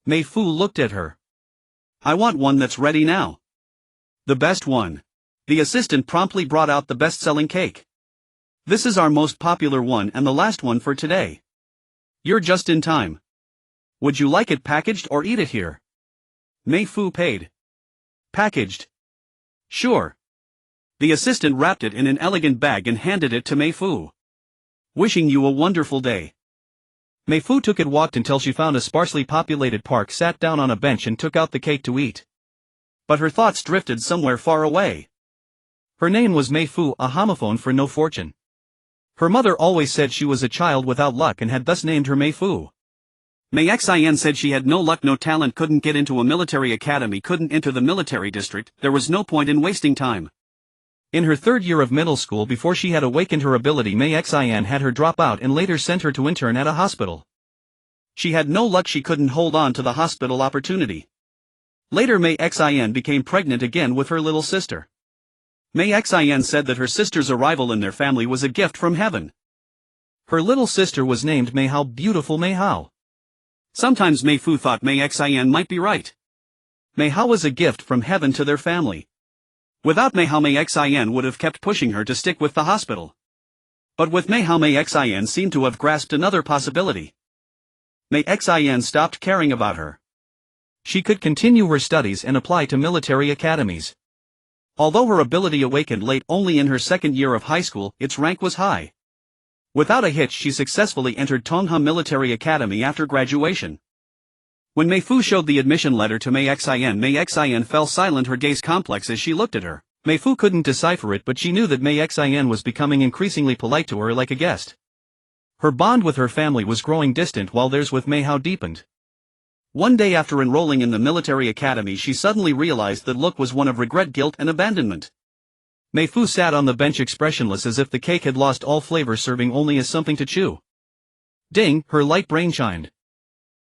Mei Fu looked at her. "I want one that's ready now. The best one." The assistant promptly brought out the best-selling cake. "This is our most popular one and the last one for today. You're just in time. Would you like it packaged or eat it here?" Mei Fu paid. "Packaged." "Sure." The assistant wrapped it in an elegant bag and handed it to Mei Fu. "Wishing you a wonderful day." Mei Fu took it, walked until she found a sparsely populated park, sat down on a bench and took out the cake to eat. But her thoughts drifted somewhere far away. Her name was Mei Fu, a homophone for no fortune. Her mother always said she was a child without luck and had thus named her Mei Fu. Mei Xian said she had no luck, no talent, couldn't get into a military academy, couldn't enter the military district. There was no point in wasting time. In her third year of middle school, before she had awakened her ability, Mei Xian had her drop out and later sent her to intern at a hospital. She had no luck, she couldn't hold on to the hospital opportunity. Later, Mei Xian became pregnant again with her little sister. Mei Xian said that her sister's arrival in their family was a gift from heaven. Her little sister was named Mei Hao, beautiful Mei Hao. Sometimes Mei Fu thought Mei Xian might be right. Mei Hao was a gift from heaven to their family. Without Mei Hao, Mei Xian would have kept pushing her to stick with the hospital. But with Mei Hao, Mei Xian seemed to have grasped another possibility. Mei Xin stopped caring about her. She could continue her studies and apply to military academies. Although her ability awakened late only in her second year of high school, its rank was high. Without a hitch she successfully entered Tongha Military Academy after graduation. When Mei Fu showed the admission letter to Mei Xin fell silent, her gaze complex as she looked at her. Mei Fu couldn't decipher it, but she knew that Mei Xin was becoming increasingly polite to her like a guest. Her bond with her family was growing distant while theirs with Mei Hao deepened. One day after enrolling in the military academy she suddenly realized that look was one of regret, guilt and abandonment. Mei Fu sat on the bench expressionless as if the cake had lost all flavor, serving only as something to chew. Ding, her light brain chimed.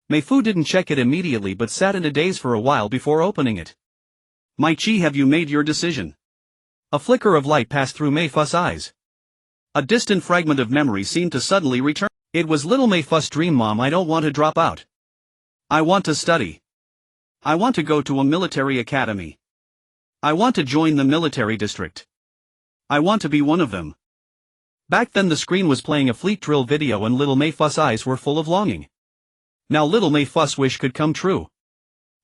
Mei Fu didn't check it immediately but sat in a daze for a while before opening it. "My Chi, have you made your decision?" A flicker of light passed through Mei Fu's eyes. A distant fragment of memory seemed to suddenly return. It was little Mei Fu's dream. "Mom, I don't want to drop out. I want to study. I want to go to a military academy. I want to join the military district. I want to be one of them." Back then the screen was playing a fleet drill video and little Mei Fu's eyes were full of longing. Now little Mei Fu's wish could come true.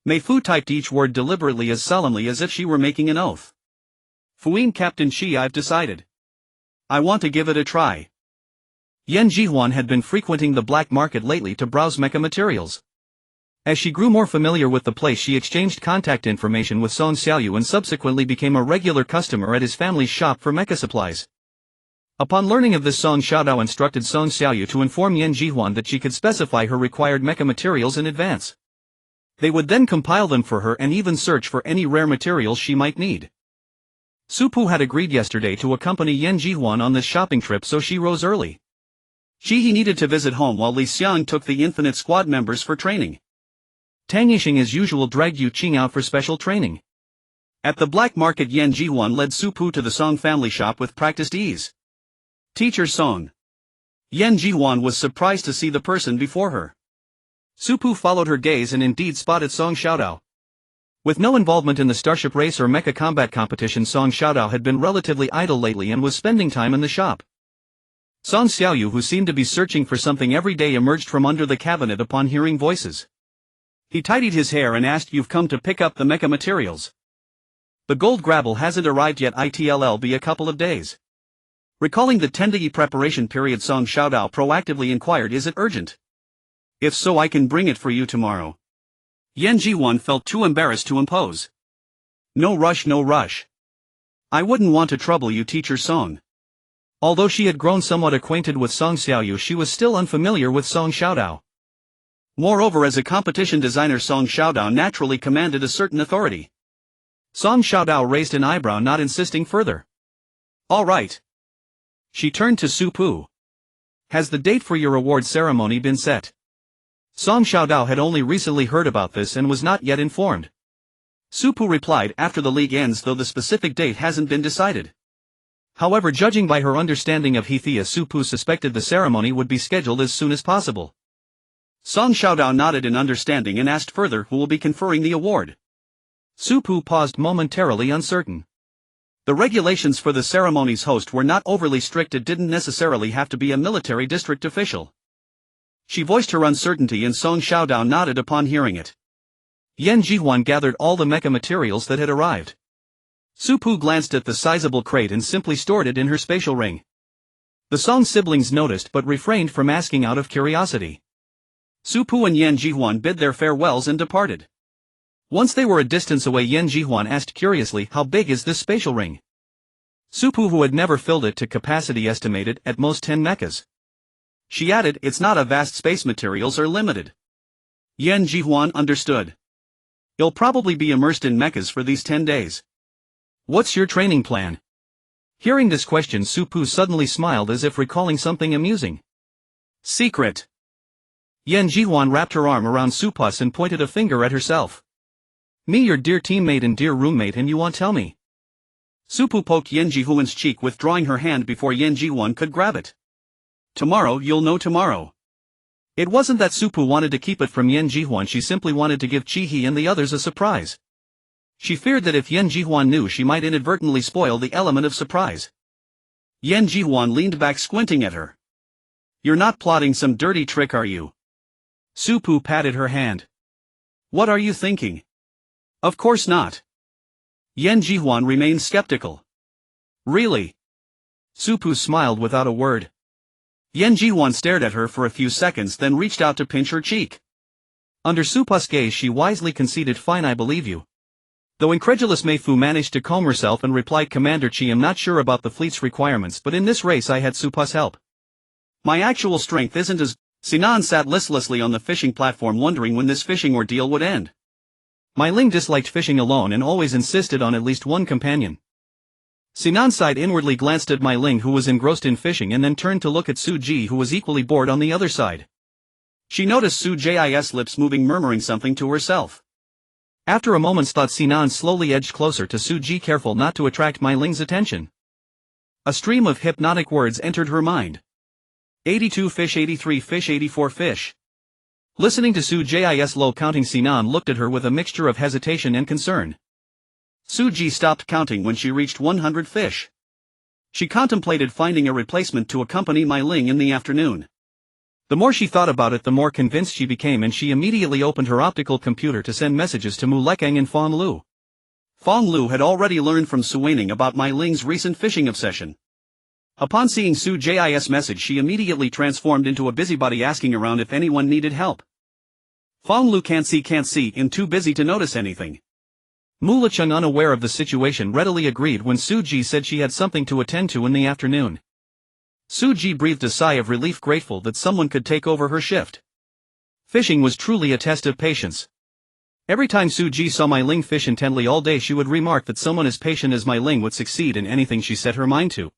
Mei Fu typed each word deliberately, as solemnly as if she were making an oath. "Fuin Captain Shi, I've decided. I want to give it a try." Yan Jihuan had been frequenting the black market lately to browse mecha materials. As she grew more familiar with the place she exchanged contact information with Song Xiaoyu and subsequently became a regular customer at his family's shop for mecha supplies. Upon learning of this, Song Xiaodao instructed Song Xiaoyu to inform Yan Jihuan that she could specify her required mecha materials in advance. They would then compile them for her and even search for any rare materials she might need. Su Pu had agreed yesterday to accompany Yan Jihuan on this shopping trip, so she rose early. He needed to visit home while Li Xiang took the Infinite Squad members for training. Tang Yixing as usual dragged Yu Qing out for special training. At the black market Yan Jihuan led Su Pu to the Song family shop with practiced ease. "Teacher Song." Yan Jihuan was surprised to see the person before her. Su Pu followed her gaze and indeed spotted Song Xiaodao. With no involvement in the Starship race or mecha combat competition, Song Xiaodao had been relatively idle lately and was spending time in the shop. Song Xiaoyu, who seemed to be searching for something every day, emerged from under the cabinet upon hearing voices. He tidied his hair and asked, "You've come to pick up the mecha materials?" "The gold gravel hasn't arrived yet. It'll be a couple of days." Recalling the 10-day preparation period, Song Xiaodao proactively inquired, "Is it urgent? If so, I can bring it for you tomorrow." Yan Jihuan felt too embarrassed to impose. "No rush, no rush. I wouldn't want to trouble you, Teacher Song." Although she had grown somewhat acquainted with Song Xiaoyu, she was still unfamiliar with Song Xiaodao. Moreover, as a competition designer, Song Xiaodao naturally commanded a certain authority. Song Xiaodao raised an eyebrow, not insisting further. "All right." She turned to Su Pu. "Has the date for your award ceremony been set?" Song Xiaodao had only recently heard about this and was not yet informed. Su Pu replied, "After the league ends, though the specific date hasn't been decided." However, judging by her understanding of Hethia, Su Pu suspected the ceremony would be scheduled as soon as possible. Song Xiaodao nodded in understanding and asked further, "Who will be conferring the award?" Su Pu paused momentarily, uncertain. The regulations for the ceremony's host were not overly strict. It didn't necessarily have to be a military district official. She voiced her uncertainty and Song Xiaodao nodded upon hearing it. Yan Jihuan gathered all the mecha materials that had arrived. Su Pu glanced at the sizable crate and simply stored it in her spatial ring. The Song siblings noticed but refrained from asking out of curiosity. Su Pu and Yan Jihuan bid their farewells and departed. Once they were a distance away, Yan Jihuan asked curiously, "How big is this spatial ring?" Su Pu, who had never filled it to capacity, estimated at most 10 mechas. She added, "It's not a vast. Space materials are limited." Yan Jihuan understood. "You'll probably be immersed in mechas for these 10 days. What's your training plan?" Hearing this question, Su Pu suddenly smiled as if recalling something amusing. "Secret." Yan Jihuan wrapped her arm around Su Pu's and pointed a finger at herself. "Me, your dear teammate and dear roommate, and you won't tell me?" Su Pu poked Yan Jihuan's cheek, withdrawing her hand before Yan Jihuan could grab it. "Tomorrow, you'll know tomorrow." It wasn't that Su Pu wanted to keep it from Yan Jihuan, she simply wanted to give Chi-He and the others a surprise. She feared that if Yan Jihuan knew, she might inadvertently spoil the element of surprise. Yan Jihuan leaned back, squinting at her. "You're not plotting some dirty trick, are you?" Supu patted her hand. What are you thinking? Of course not. Yan Jihuan remained skeptical. Really? Supu smiled without a word. Yan Jihuan stared at her for a few seconds, then reached out to pinch her cheek. Under Supu's gaze, she wisely conceded, fine, I believe you. Though incredulous, Mei Fu managed to calm herself and replied, Commander Chi, I'm not sure about the fleet's requirements, but in this race I had Supu's help. My actual strength isn't as... Sinan sat listlessly on the fishing platform, wondering when this fishing ordeal would end. Mei Ling disliked fishing alone and always insisted on at least one companion. Sinan sighed inwardly, glanced at Mei Ling, who was engrossed in fishing, and then turned to look at Su Ji, who was equally bored on the other side. She noticed Su Ji's lips moving, murmuring something to herself. After a moment's thought, Sinan slowly edged closer to Su Ji, careful not to attract Mei Ling's attention. A stream of hypnotic words entered her mind. 82 fish, 83 fish, 84 fish. Listening to Su Ji's low counting, Sinan looked at her with a mixture of hesitation and concern. Su Ji stopped counting when she reached 100 fish. She contemplated finding a replacement to accompany Mei Ling in the afternoon. The more she thought about it, the more convinced she became, and she immediately opened her optical computer to send messages to Mu Lekang and Fong Lu. Fong Lu had already learned from Su Weining about Mei Ling's recent fishing obsession. Upon seeing Su Ji's message, she immediately transformed into a busybody, asking around if anyone needed help. Fong Lu can't see, and too busy to notice anything. Mu Lecheng, unaware of the situation, readily agreed when Su Ji said she had something to attend to in the afternoon. Su Ji breathed a sigh of relief, grateful that someone could take over her shift. Fishing was truly a test of patience. Every time Su Ji saw Mei Ling fish intently all day, she would remark that someone as patient as Mei Ling would succeed in anything she set her mind to.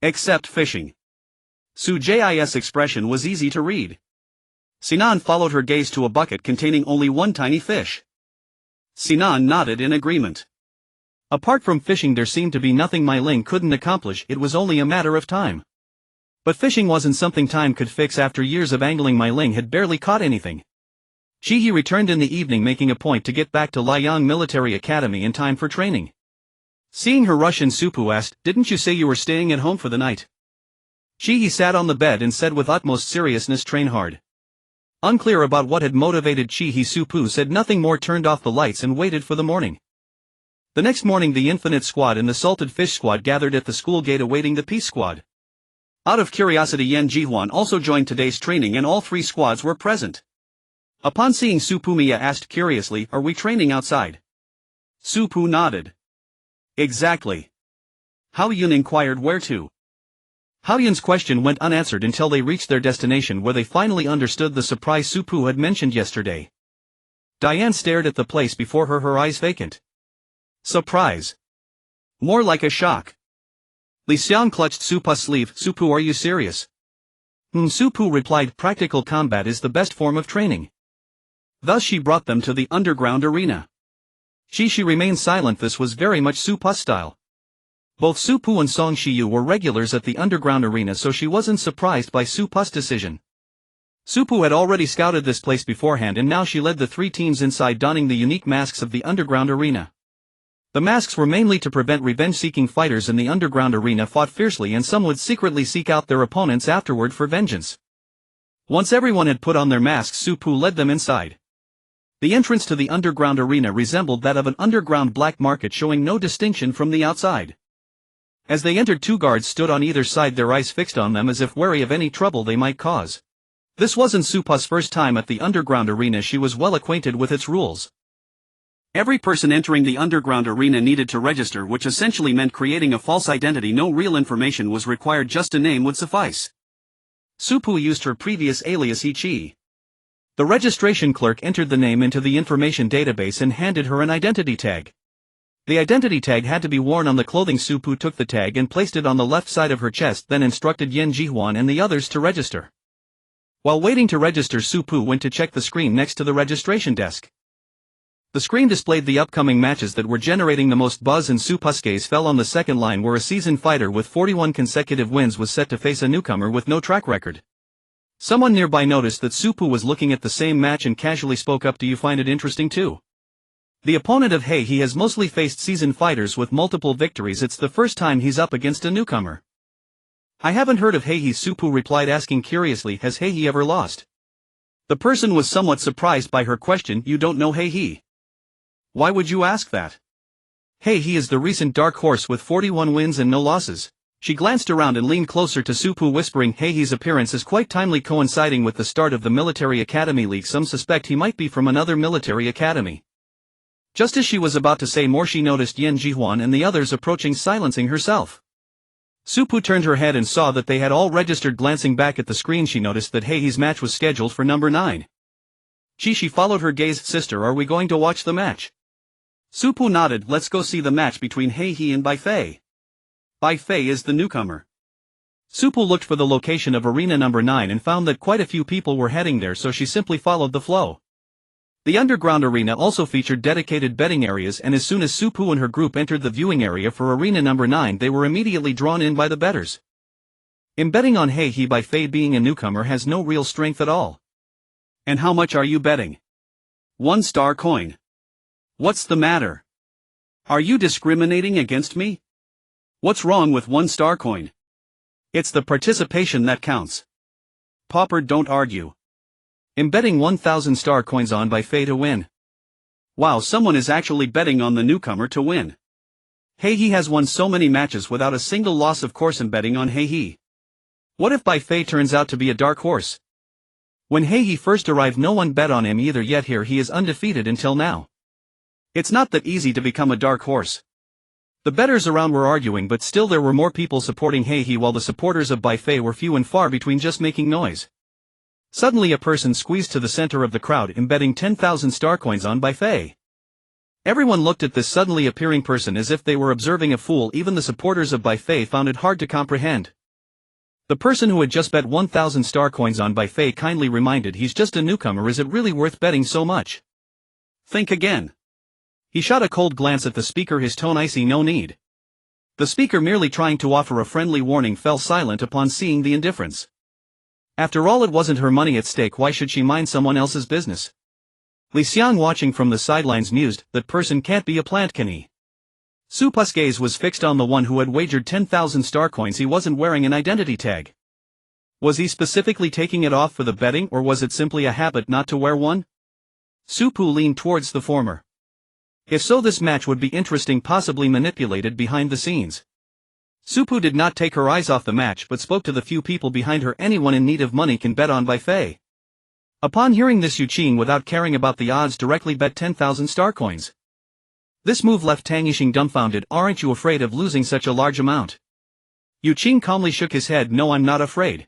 Except fishing. Su Ji's expression was easy to read. Sinan followed her gaze to a bucket containing only one tiny fish. Sinan nodded in agreement. Apart from fishing, there seemed to be nothing Mei Ling couldn't accomplish. It was only a matter of time. But fishing wasn't something time could fix. After years of angling, Mei Ling had barely caught anything. He returned in the evening, making a point to get back to Liang Military Academy in time for training. Seeing her rush in, Supu asked, Didn't you say you were staying at home for the night? He sat on the bed and said with utmost seriousness, Train hard. Unclear about what had motivated Supu said nothing more, turned off the lights and waited for the morning. The next morning, the Infinite Squad and the Salted Fish Squad gathered at the school gate awaiting the Peace Squad. Out of curiosity, Yan Jihuan also joined today's training, and all three squads were present. Upon seeing Supu, Mia asked curiously, Are we training outside? Supu nodded. Exactly. Hao Yun inquired where to. Hao Yun's question went unanswered until they reached their destination, where they finally understood the surprise Supu had mentioned yesterday. Diane stared at the place before her, her eyes vacant. Surprise. More like a shock. Li Xiang clutched Supu's sleeve. Supu, are you serious? Supu replied, Practical combat is the best form of training. Thus she brought them to the underground arena. She remained silent. This was very much Supu's style. Both Supu and Song Shiyu were regulars at the underground arena, so she wasn't surprised by Supu's decision. Supu had already scouted this place beforehand, and now she led the three teams inside, donning the unique masks of the underground arena. The masks were mainly to prevent revenge-seeking fighters in the underground arena fought fiercely, and some would secretly seek out their opponents afterward for vengeance. Once everyone had put on their masks, Supu led them inside. The entrance to the underground arena resembled that of an underground black market, showing no distinction from the outside. As they entered, two guards stood on either side, their eyes fixed on them as if wary of any trouble they might cause. This wasn't Supu's first time at the underground arena. She was well acquainted with its rules. Every person entering the underground arena needed to register, which essentially meant creating a false identity. No real information was required, just a name would suffice. Supu used her previous alias Ichi. The registration clerk entered the name into the information database and handed her an identity tag. The identity tag had to be worn on the clothing. Supu took the tag and placed it on the left side of her chest, then instructed Yan Jihuan and the others to register. While waiting to register, Supu went to check the screen next to the registration desk. The screen displayed the upcoming matches that were generating the most buzz, and Supu's gaze fell on the second line, where a seasoned fighter with 41 consecutive wins was set to face a newcomer with no track record. Someone nearby noticed that Supu was looking at the same match and casually spoke up, Do you find it interesting too? The opponent of he has mostly faced seasoned fighters with multiple victories. It's the first time he's up against a newcomer. I haven't heard of Supu replied, asking curiously, Has He ever lost? The person was somewhat surprised by her question. You don't know He? Why would you ask that? He is the recent dark horse with 41 wins and no losses. She glanced around and leaned closer to Supu, whispering, Hei's appearance is quite timely, coinciding with the start of the military academy league. Some suspect he might be from another military academy. Just as she was about to say more, she noticed Yen Jihuan and the others approaching, silencing herself. Supu turned her head and saw that they had all registered. Glancing back at the screen, she noticed that Hei's match was scheduled for number 9. She followed her gaze. Sister, are we going to watch the match? Supu nodded. Let's go see the match between He and Bai Fei. Bai Fei is the newcomer. Supu looked for the location of arena number 9 and found that quite a few people were heading there, so she simply followed the flow. The underground arena also featured dedicated betting areas, and as soon as Supu and her group entered the viewing area for arena number 9, they were immediately drawn in by the bettors. In betting on He, Bai Fei, being a newcomer, has no real strength at all. And how much are you betting? 1 star coin. What's the matter? Are you discriminating against me? What's wrong with 1 star coin? It's the participation that counts. Pauper, don't argue. I'm betting 1,000 star coins on Bai Fei to win. Wow, someone is actually betting on the newcomer to win. He has won so many matches without a single loss. Of course I'm betting on He. What if Bai Fei turns out to be a dark horse? When He first arrived, no one bet on him either, yet here he is undefeated until now. It's not that easy to become a dark horse. The bettors around were arguing, but still there were more people supporting He, while the supporters of Bai Fei were few and far between, just making noise. Suddenly a person squeezed to the center of the crowd, embedding 10,000 star coins on Bai Fei. Everyone looked at this suddenly appearing person as if they were observing a fool. Even the supporters of Bai Fei found it hard to comprehend. The person who had just bet 1,000 star coins on Bai Fei kindly reminded, he's just a newcomer, is it really worth betting so much? Think again. He shot a cold glance at the speaker, his tone icy. No need. The speaker, merely trying to offer a friendly warning, fell silent upon seeing the indifference. After all, it wasn't her money at stake. Why should she mind someone else's business? Li Xiang, watching from the sidelines, mused, that person can't be a plant, can he? Supu's gaze was fixed on the one who had wagered 10,000 star coins. He wasn't wearing an identity tag. Was he specifically taking it off for the betting, or was it simply a habit not to wear one? Supu leaned towards the former. If so, this match would be interesting, possibly manipulated behind the scenes. Supu did not take her eyes off the match, but spoke to the few people behind her. Anyone in need of money can bet on Bai Fei. Upon hearing this, Yu Qing, without caring about the odds, directly bet 10,000 star coins. This move left Tang Yixing dumbfounded. Aren't you afraid of losing such a large amount? Yu Qing calmly shook his head. No, I'm not afraid.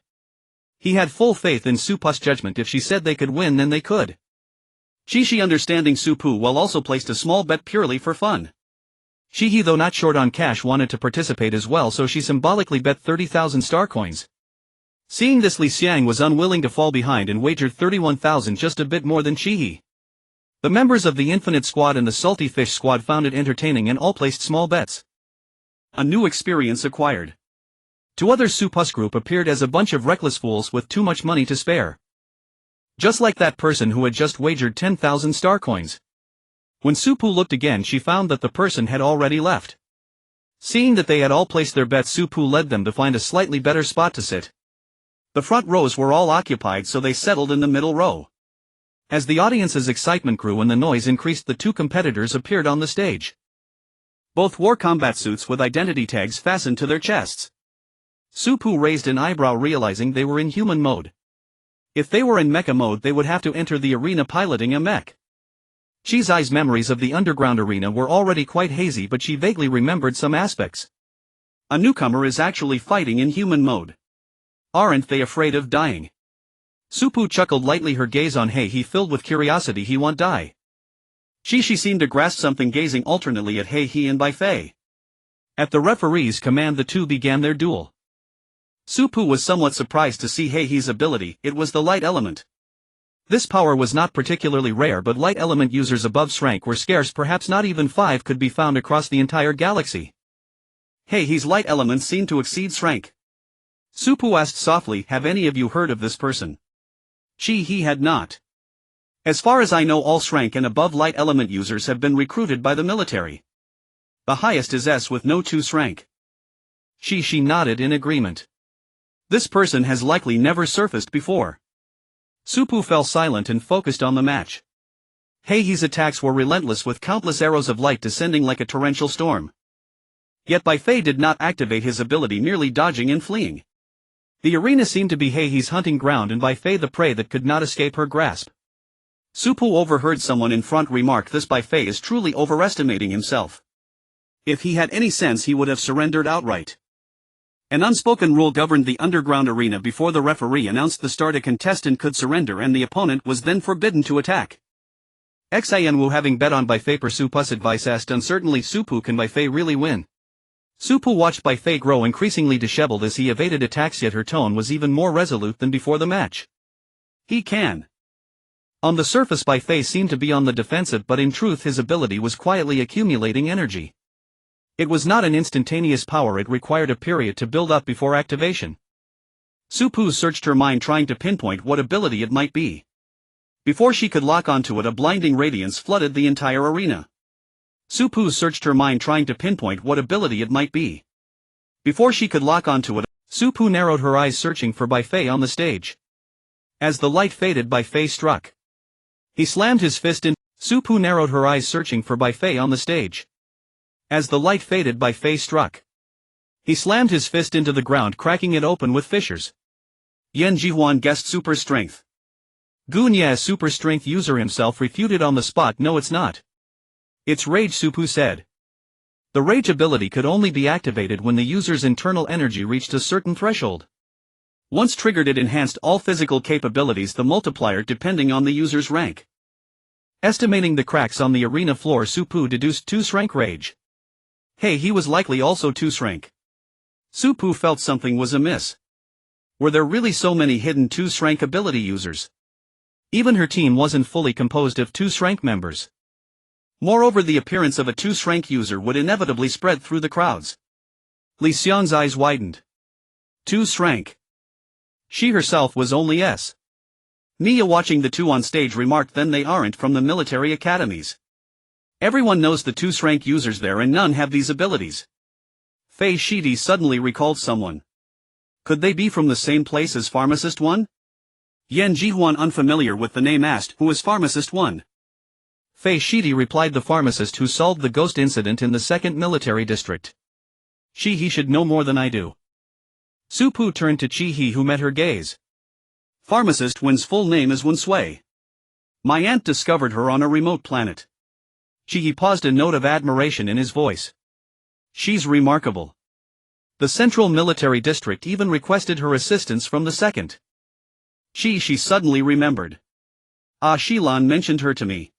He had full faith in Supu's judgment. If she said they could win, then they could. She, understanding Supu well, also placed a small bet purely for fun. He, though not short on cash, wanted to participate as well, so she symbolically bet 30,000 star coins. Seeing this, Li Xiang was unwilling to fall behind and wagered 31,000, just a bit more than He. The members of the Infinite Squad and the Salty Fish Squad found it entertaining and all placed small bets. A new experience acquired. To others, Supu's group appeared as a bunch of reckless fools with too much money to spare. Just like that person who had just wagered 10,000 star coins. When Supu looked again, she found that the person had already left. Seeing that they had all placed their bets, Supu led them to find a slightly better spot to sit. The front rows were all occupied, so they settled in the middle row. As the audience's excitement grew and the noise increased, the two competitors appeared on the stage. Both wore combat suits with identity tags fastened to their chests. Supu raised an eyebrow, realizing they were in human mode. If they were in mecha mode, they would have to enter the arena piloting a mech. She's eyes memories of the underground arena were already quite hazy, but she vaguely remembered some aspects. A newcomer is actually fighting in human mode. Aren't they afraid of dying? Supu chuckled lightly, her gaze on He filled with curiosity. He won't die. She seemed to grasp something, gazing alternately at He and Bai Fei. At the referee's command, the two began their duel. Supu was somewhat surprised to see He's ability. It was the light element. This power was not particularly rare, but light element users above rank were scarce. Perhaps not even 5 could be found across the entire galaxy. He's light elements seem to exceed rank. Supu asked softly, have any of you heard of this person? He had not. As far as I know, all rank and above light element users have been recruited by the military. The highest is S with no 2 rank. She nodded in agreement. This person has likely never surfaced before. Su-Pu fell silent and focused on the match. Hei's attacks were relentless with countless arrows of light descending like a torrential storm. Yet Bai Fei did not activate his ability, merely dodging and fleeing. The arena seemed to be Hei's hunting ground and Bai Fei the prey that could not escape her grasp. Su-Pu overheard someone in front remark, "This Bai Fei is truly overestimating himself. If he had any sense he would have surrendered outright." An unspoken rule governed the underground arena. Before the referee announced the start, a contestant could surrender and the opponent was then forbidden to attack. Xianwu, having bet on Bai Fei, Su-Pu's advice, asked uncertainly, "Su-Pu, can Bai Fei really win?" Su-Pu watched Bai Fei grow increasingly disheveled as he evaded attacks, yet her tone was even more resolute than before the match. "He can." On the surface Bai Fei seemed to be on the defensive, but in truth his ability was quietly accumulating energy. It was not an instantaneous power, it required a period to build up before activation. Su-Pu searched her mind, trying to pinpoint what ability it might be. Before she could lock onto it, a blinding radiance flooded the entire arena. Su-Pu searched her mind, trying to pinpoint what ability it might be. Before she could lock onto it, Su-Pu narrowed her eyes, searching for Bai Fei on the stage. As the light faded, Bai Fei struck. He slammed his fist in. Su-Pu narrowed her eyes, searching for Bai Fei on the stage. As the light faded, Bai Fei struck. He slammed his fist into the ground, cracking it open with fissures. Yan Jihuan guessed super strength. Gu Nye, a super strength user himself, refuted on the spot, "No, it's not. It's rage," Su-Pu said. The rage ability could only be activated when the user's internal energy reached a certain threshold. Once triggered, it enhanced all physical capabilities, the multiplier depending on the user's rank. Estimating the cracks on the arena floor, Su-Pu deduced 2 rank rage. He was likely also 2 rank. Su-Pu felt something was amiss. Were there really so many hidden 2 rank ability users? Even her team wasn't fully composed of 2 rank members. Moreover, the appearance of a 2 rank user would inevitably spread through the crowds. Li Xiang's eyes widened. 2 rank. She herself was only S. Nia, watching the 2 on stage, remarked, "Then they aren't from the military academies. Everyone knows the 2 rank users there and none have these abilities." Fei Shidi suddenly recalled someone. Could they be from the same place as Pharmacist 1? Yan Jihuan, unfamiliar with the name, asked, "Who is Pharmacist 1? Fei Shidi replied, "The pharmacist who solved the ghost incident in the 2nd military district." He should know more than I do. Su-Pu turned to Chi-He, who met her gaze. "Pharmacist Wen's full name is Wen Sui. My aunt discovered her on a remote planet." Chi-He paused, a note of admiration in his voice. "She's remarkable. The Central Military District even requested her assistance from the 2nd. She suddenly remembered. Ah, Shilan mentioned her to me.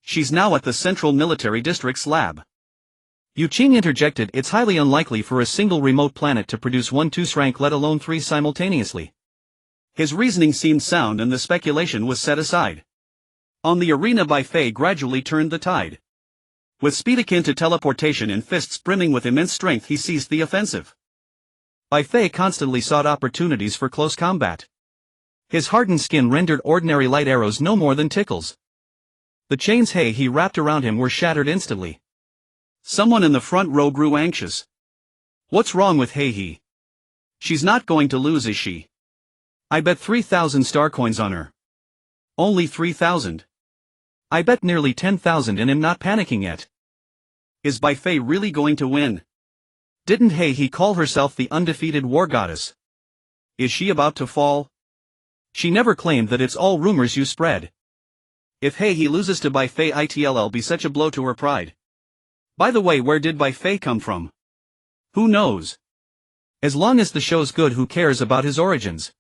She's now at the Central Military District's lab." Yu Qing interjected, "It's highly unlikely for a single remote planet to produce 1 2 rank, let alone 3 simultaneously." His reasoning seemed sound and the speculation was set aside. On the arena, Bai Fei gradually turned the tide. With speed akin to teleportation and fists brimming with immense strength, he seized the offensive. Bai Fei constantly sought opportunities for close combat. His hardened skin rendered ordinary light arrows no more than tickles. The chains he wrapped around him were shattered instantly. Someone in the front row grew anxious. "What's wrong with He? She's not going to lose, is she? I bet 3,000 star coins on her." "Only 3,000? I bet nearly 10,000 and am not panicking yet." Is Bai Fei really going to win? Didn't He call herself the undefeated war goddess? Is she about to fall? She never claimed that. It's all rumors you spread. If He loses to Bai Fei, it'll be such a blow to her pride. By the way, where did Bai Fei come from? Who knows? As long as the show's good, who cares about his origins?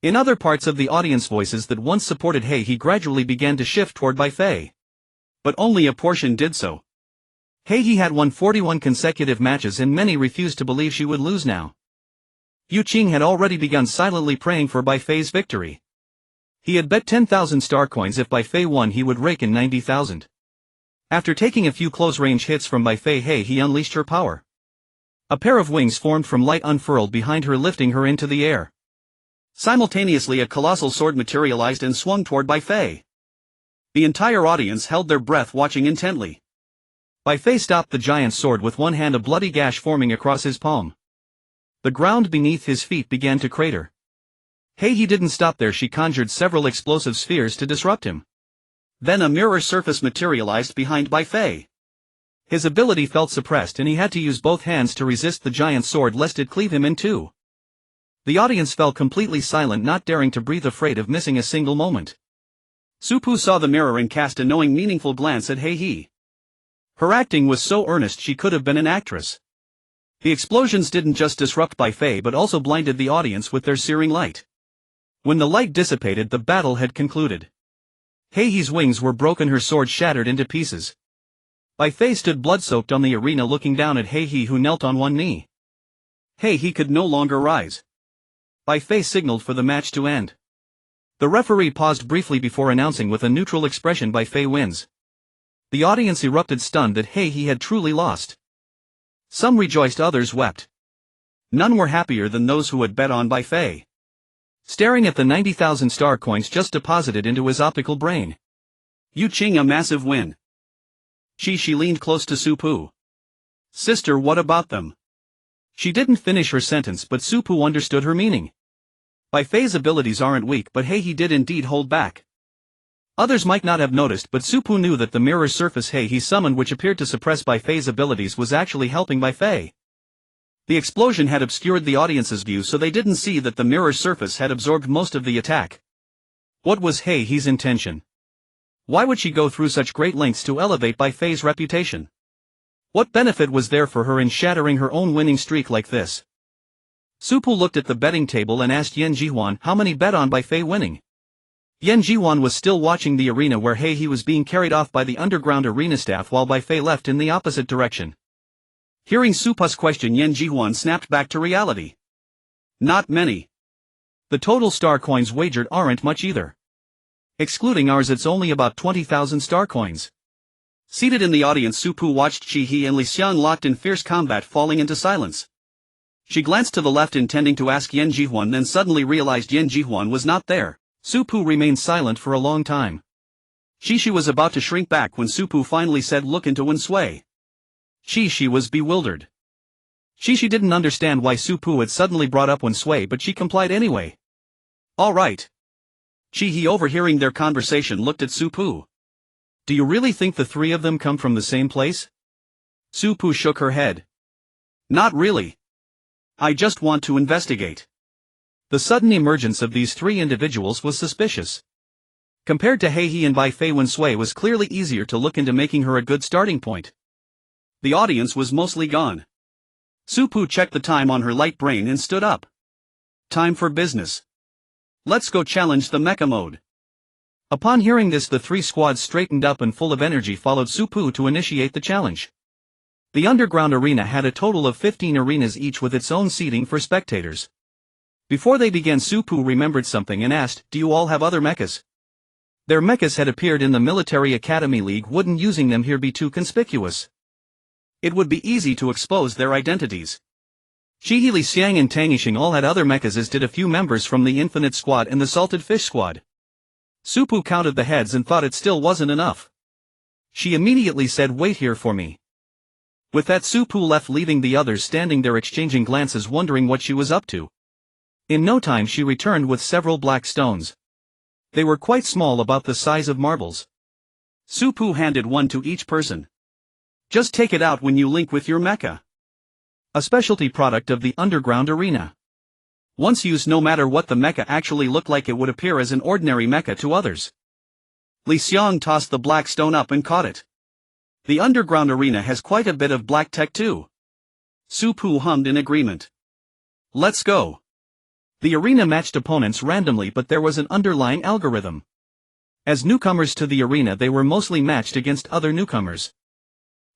In other parts of the audience, voices that once supported He gradually began to shift toward Bai Fei. But only a portion did so. He had won 41 consecutive matches and many refused to believe she would lose now. Yu Qing had already begun silently praying for Bai Fei's victory. He had bet 10,000 star coins if Bai Fei won he would rake in 90,000. After taking a few close-range hits from Bai Fei, he unleashed her power. A pair of wings formed from light unfurled behind her, lifting her into the air. Simultaneously, a colossal sword materialized and swung toward Bai Fei. The entire audience held their breath, watching intently. Bai Fei stopped the giant sword with one hand, a bloody gash forming across his palm. The ground beneath his feet began to crater. He didn't stop there. She conjured several explosive spheres to disrupt him. Then a mirror surface materialized behind Bai Fei. His ability felt suppressed and he had to use both hands to resist the giant sword lest it cleave him in two. The audience fell completely silent, not daring to breathe, afraid of missing a single moment. Su Pu saw the mirror and cast a knowing, meaningful glance at He. Her acting was so earnest she could have been an actress. The explosions didn't just disrupt Bai Fei but also blinded the audience with their searing light. When the light dissipated, the battle had concluded. He's wings were broken, her sword shattered into pieces. Bai Fei stood blood-soaked on the arena looking down at He, who knelt on one knee. He could no longer rise. Bai Fei signaled for the match to end. The referee paused briefly before announcing with a neutral expression, Bai Fei wins. The audience erupted, stunned that He had truly lost. Some rejoiced, others wept. None were happier than those who had bet on Bai Fei. Staring at the 90,000 star coins just deposited into his optical brain. Yu Qing, a massive win. She leaned close to Su Pu. Sister, what about them? She didn't finish her sentence, but Su Pu understood her meaning. Bai Fei's abilities aren't weak, but he did indeed hold back. Others might not have noticed, but Su Pu knew that the mirror surface he summoned, which appeared to suppress Bai Fei's abilities, was actually helping Bai Fei. The explosion had obscured the audience's view, so they didn't see that the mirror surface had absorbed most of the attack. What was He's intention? Why would she go through such great lengths to elevate Bai Fei's reputation? What benefit was there for her in shattering her own winning streak like this? Su Pu looked at the betting table and asked Yan Jihuan how many bet on Bai Fei winning. Yan Jihuan was still watching the arena where he was being carried off by the underground arena staff while Bai Fei left in the opposite direction. Hearing Su Pu's question, Yan Jihuan snapped back to reality. Not many. The total star coins wagered aren't much either. Excluding ours, it's only about 20,000 star coins. Seated in the audience, Su Pu watched He and Li Xiang locked in fierce combat, falling into silence. She glanced to the left intending to ask Yan Jihuan, then suddenly realized Yan Jihuan was not there. Su Pu remained silent for a long time. She was about to shrink back when Su Pu finally said, "Look into Wen Sui." She was bewildered. She didn't understand why Su Pu had suddenly brought up Wen Sui, but she complied anyway. All right. He, overhearing their conversation, looked at Su Pu. Do you really think the three of them come from the same place? Su Pu shook her head. Not really. I just want to investigate. The sudden emergence of these three individuals was suspicious. Compared to He and Bai Fei, Wen Sui was clearly easier to look into, making her a good starting point. The audience was mostly gone. Su Pu checked the time on her light brain and stood up. Time for business. Let's go challenge the mecha mode. Upon hearing this, the three squads straightened up and full of energy followed Su Pu to initiate the challenge. The underground arena had a total of 15 arenas, each with its own seating for spectators. Before they began, Su Pu remembered something and asked, "Do you all have other mechas?" Their mechas had appeared in the military academy league. Wouldn't using them here be too conspicuous? It would be easy to expose their identities. Li Xiang and Tang Yixing all had other mechas, as did a few members from the Infinite Squad and the Salted Fish Squad. Su Pu counted the heads and thought it still wasn't enough. She immediately said, "Wait here for me." With that, Su Pu left, leaving the others standing there exchanging glances, wondering what she was up to. In no time she returned with several black stones. They were quite small, about the size of marbles. Su Pu handed one to each person. Just take it out when you link with your mecha. A specialty product of the underground arena. Once used, no matter what the mecha actually looked like, it would appear as an ordinary mecha to others. Li Xiang tossed the black stone up and caught it. The underground arena has quite a bit of black tech too. Su Pu hummed in agreement. Let's go. The arena matched opponents randomly, but there was an underlying algorithm. As newcomers to the arena, they were mostly matched against other newcomers.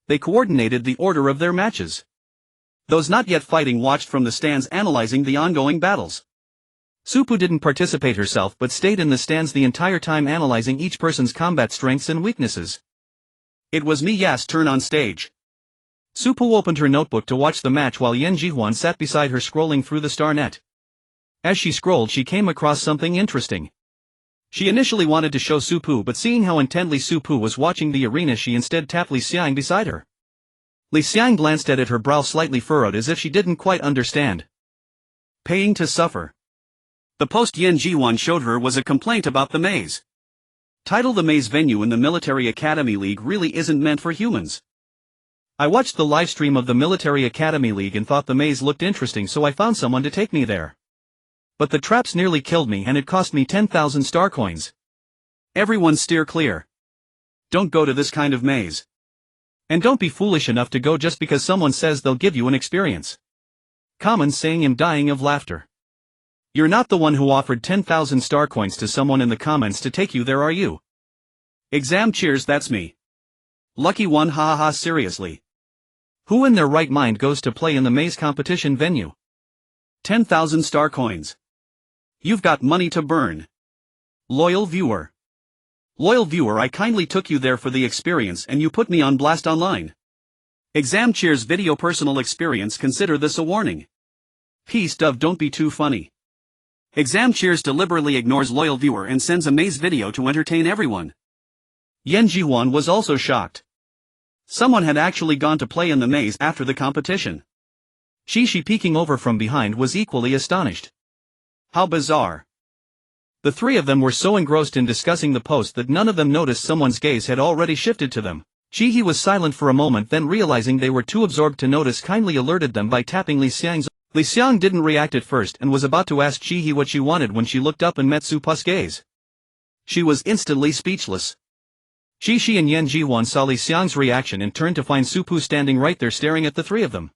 They coordinated the order of their matches. Those not yet fighting watched from the stands, analyzing the ongoing battles. Su Pu didn't participate herself but stayed in the stands the entire time, analyzing each person's combat strengths and weaknesses. It was Mi Ya's turn on stage. Su Pu opened her notebook to watch the match while Yan Jihuan sat beside her, scrolling through the star net. As she scrolled, she came across something interesting. She initially wanted to show Su Pu, but seeing how intently Su Pu was watching the arena, she instead tapped Li Xiang beside her. Li Xiang glanced at it, her brow slightly furrowed as if she didn't quite understand. Paying to suffer. The post Yen Ji-won showed her was a complaint about the maze. Title: The maze venue in the Military Academy League really isn't meant for humans. I watched the livestream of the Military Academy League and thought the maze looked interesting, so I found someone to take me there. But the traps nearly killed me and it cost me 10,000 star coins. Everyone steer clear. Don't go to this kind of maze. And don't be foolish enough to go just because someone says they'll give you an experience. Common saying. I'm dying of laughter. You're not the one who offered 10,000 star coins to someone in the comments to take you there, are you? Exam cheers, that's me. Lucky one, ha ha ha, seriously. Who in their right mind goes to play in the maze competition venue? 10,000 star coins. You've got money to burn. Loyal viewer. Loyal viewer, I kindly took you there for the experience and you put me on blast online. Exam cheers video personal experience, consider this a warning. Peace dove, don't be too funny. Exam cheers deliberately ignores loyal viewer and sends a maze video to entertain everyone. Yen Ji-won was also shocked. Someone had actually gone to play in the maze after the competition. Shi peeking over from behind was equally astonished. How bizarre. The three of them were so engrossed in discussing the post that none of them noticed someone's gaze had already shifted to them. Shi was silent for a moment, then realizing they were too absorbed to notice, kindly alerted them by tapping Li Xiang's. Li Xiang didn't react at first and was about to ask Shi what she wanted when she looked up and met Su Pu's gaze. She was instantly speechless. Shi and Yen Ji-won saw Li Xiang's reaction and turned to find Su Pu standing right there staring at the three of them.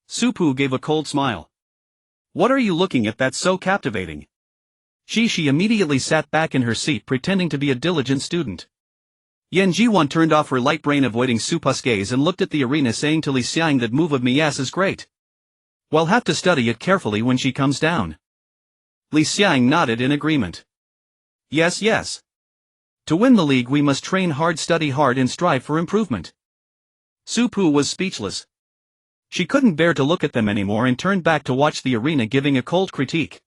Su Pu gave a cold smile. What are you looking at that's so captivating? Shi immediately sat back in her seat, pretending to be a diligent student. Yen Ji-won turned off her light brain, avoiding Su Pu's gaze, and looked at the arena, saying to Li Xiang, that move of me yes is great. We'll have to study it carefully when she comes down. Li Xiang nodded in agreement. Yes, yes. To win the league we must train hard, study hard and strive for improvement. Su Pu was speechless. She couldn't bear to look at them anymore and turned back to watch the arena, giving a cold critique.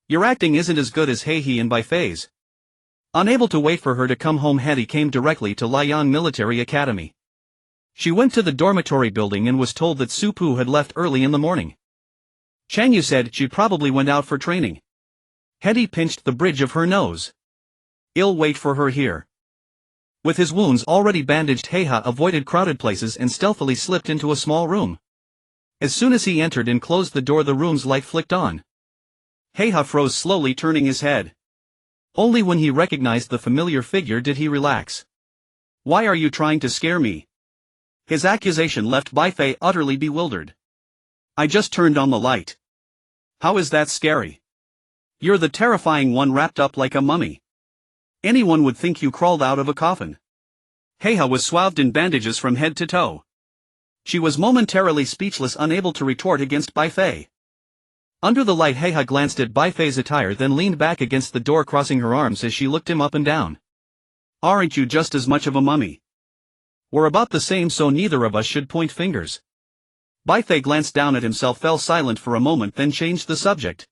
Your acting isn't as good as Hei and Bai Fei's. Unable to wait for her to come home, Hetty came directly to Lian Military Academy. She went to the dormitory building and was told that Su Pu had left early in the morning. Chang Yu said she probably went out for training. Hetty pinched the bridge of her nose. I'll wait for her here. With his wounds already bandaged, Heiha avoided crowded places and stealthily slipped into a small room. As soon as he entered and closed the door, the room's light flicked on. Heiha froze, slowly turning his head. Only when he recognized the familiar figure did he relax. Why are you trying to scare me? His accusation left Bai Fei utterly bewildered. I just turned on the light. How is that scary? You're the terrifying one, wrapped up like a mummy. Anyone would think you crawled out of a coffin. Heiha was swathed in bandages from head to toe. She was momentarily speechless, unable to retort against Bai Fei. Under the light, Heiha glanced at Bai Fei's attire, then leaned back against the door, crossing her arms as she looked him up and down. Aren't you just as much of a mummy? We're about the same, so neither of us should point fingers. Bai Fei glanced down at himself, fell silent for a moment, then changed the subject.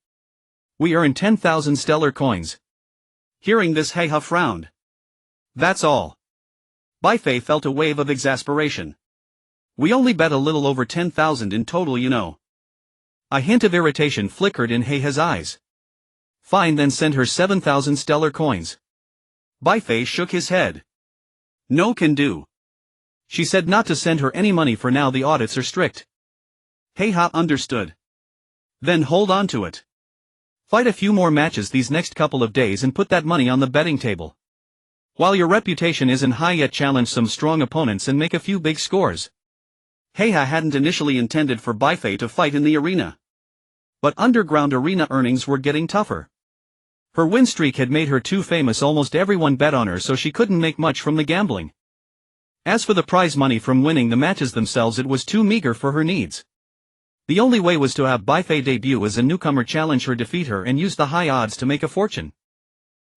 We earn 10,000 stellar coins. Hearing this, Heiha frowned. That's all. Bai Fei felt a wave of exasperation. We only bet a little over 10,000 in total, you know. A hint of irritation flickered in Heiha's eyes. Fine, then send her 7,000 stellar coins. Bai Fei shook his head. No can do. She said not to send her any money for now, the audits are strict. Heiha understood. Then hold on to it. Fight a few more matches these next couple of days and put that money on the betting table. While your reputation isn't high yet, challenge some strong opponents and make a few big scores. Heiha hadn't initially intended for Bai Fei to fight in the arena. But underground arena earnings were getting tougher. Her win streak had made her too famous, almost everyone bet on her, so she couldn't make much from the gambling. As for the prize money from winning the matches themselves, it was too meager for her needs. The only way was to have Bai Fei debut as a newcomer, challenge her, defeat her, and use the high odds to make a fortune.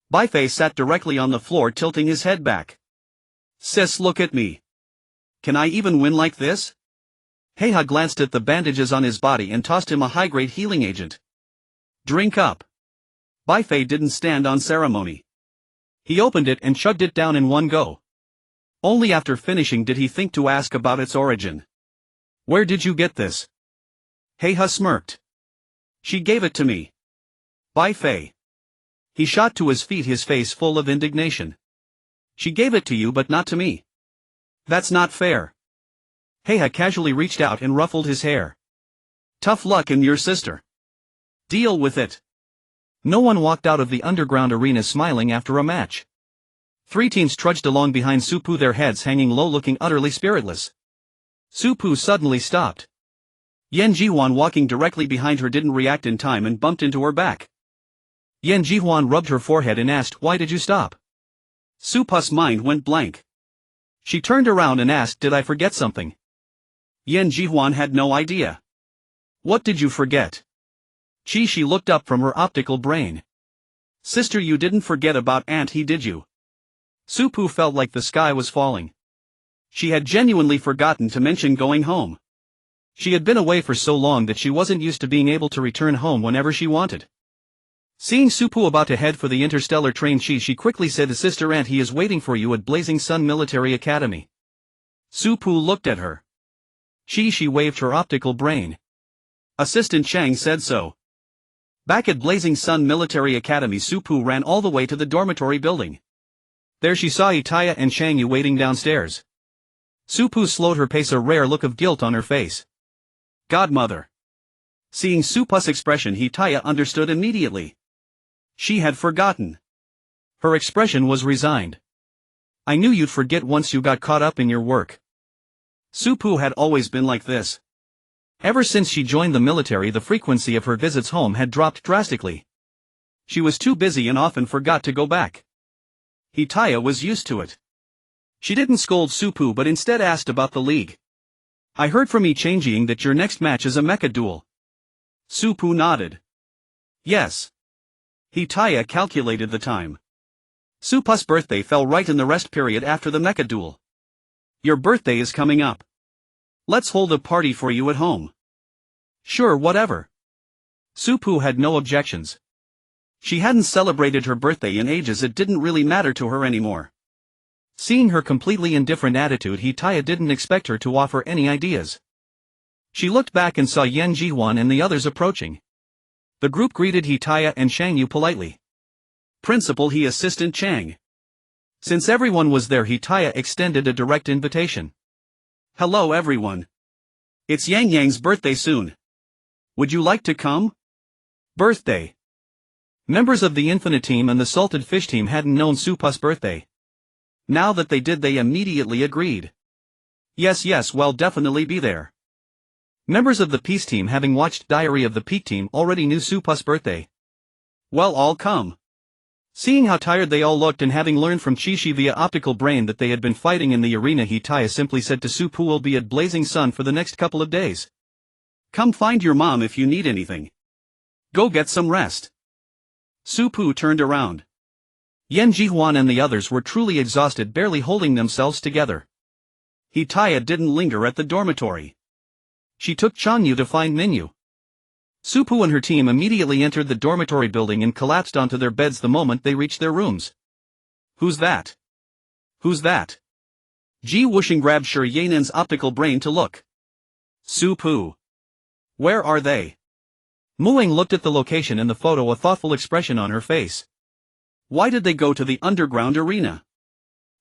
Bai Fei sat directly on the floor, tilting his head back. Sis, look at me. Can I even win like this? Heiha glanced at the bandages on his body and tossed him a high-grade healing agent. Drink up. Bai Fei didn't stand on ceremony. He opened it and chugged it down in one go. Only after finishing did he think to ask about its origin. Where did you get this? Heiha smirked. She gave it to me. Bai Fei. He shot to his feet, his face full of indignation. She gave it to you but not to me. That's not fair. Heiha casually reached out and ruffled his hair. Tough luck in your sister. Deal with it. No one walked out of the underground arena smiling after a match. 3 teams trudged along behind Su Pu, their heads hanging low, looking utterly spiritless. Su Pu suddenly stopped. Yan Jihuan, walking directly behind her, didn't react in time and bumped into her back. Yan Jihuan rubbed her forehead and asked, "Why did you stop?" Su Pu's mind went blank. She turned around and asked, "Did I forget something?" Yan Jihuan had no idea. "What did you forget?" She looked up from her optical brain. "Sister, you didn't forget about Aunt He, did you?" Su Pu felt like the sky was falling. She had genuinely forgotten to mention going home. She had been away for so long that she wasn't used to being able to return home whenever she wanted. Seeing Su Pu about to head for the interstellar train, she quickly said to Sister, "Aunt He is waiting for you at Blazing Sun Military Academy." Su Pu looked at her. She waved her optical brain. Assistant Chang said so. Back at Blazing Sun Military Academy, Su Pu ran all the way to the dormitory building. There she saw Itaya and Chang Yu waiting downstairs. Su Pu slowed her pace, a rare look of guilt on her face. Godmother. Seeing Su Pu's expression, Itaya understood immediately. She had forgotten. Her expression was resigned. "I knew you'd forget once you got caught up in your work." Su Pu had always been like this. Ever since she joined the military, the frequency of her visits home had dropped drastically. She was too busy and often forgot to go back. Itaya was used to it. She didn't scold Su Pu but instead asked about the league. "I heard from Yi Changjing that your next match is a mecha duel." Su Pu nodded. "Yes." Itaya calculated the time. Su Pu's birthday fell right in the rest period after the mecha duel. "Your birthday is coming up. Let's hold a party for you at home." "Sure, whatever." Su Pu had no objections. She hadn't celebrated her birthday in ages, it didn't really matter to her anymore. Seeing her completely indifferent attitude, Itaya didn't expect her to offer any ideas. She looked back and saw Yan Jihuan and the others approaching. The group greeted Itaya and Chang Yu politely. "Principal He, Assistant Chang." Since everyone was there, Itaya extended a direct invitation. "Hello everyone. It's Yang Yang's birthday soon. Would you like to come?" Birthday. Members of the Infinite Team and the Salted Fish Team hadn't known Su Pu's birthday. Now that they did, they immediately agreed. Yes, we'll definitely be there. Members of the Peace Team, having watched Diary of the Peak Team, already knew Su Pu's birthday. "Well, I'll come." Seeing how tired they all looked and having learned from Chi via optical brain that they had been fighting in the arena, Itaya simply said to Su Pu, "We'll be at Blazing Sun for the next couple of days. Come find your mom if you need anything. Go get some rest." Su Pu turned around. Yan Jihuan and the others were truly exhausted, barely holding themselves together. Itaya didn't linger at the dormitory. She took Chang Yu to find Minyu. Su Pu and her team immediately entered the dormitory building and collapsed onto their beds the moment they reached their rooms. "Who's that? Who's that?" Ji Wuxing grabbed Shi Yanen's optical brain to look. "Su Pu. Where are they?" Muing looked at the location and the photo, a thoughtful expression on her face. "Why did they go to the underground arena?"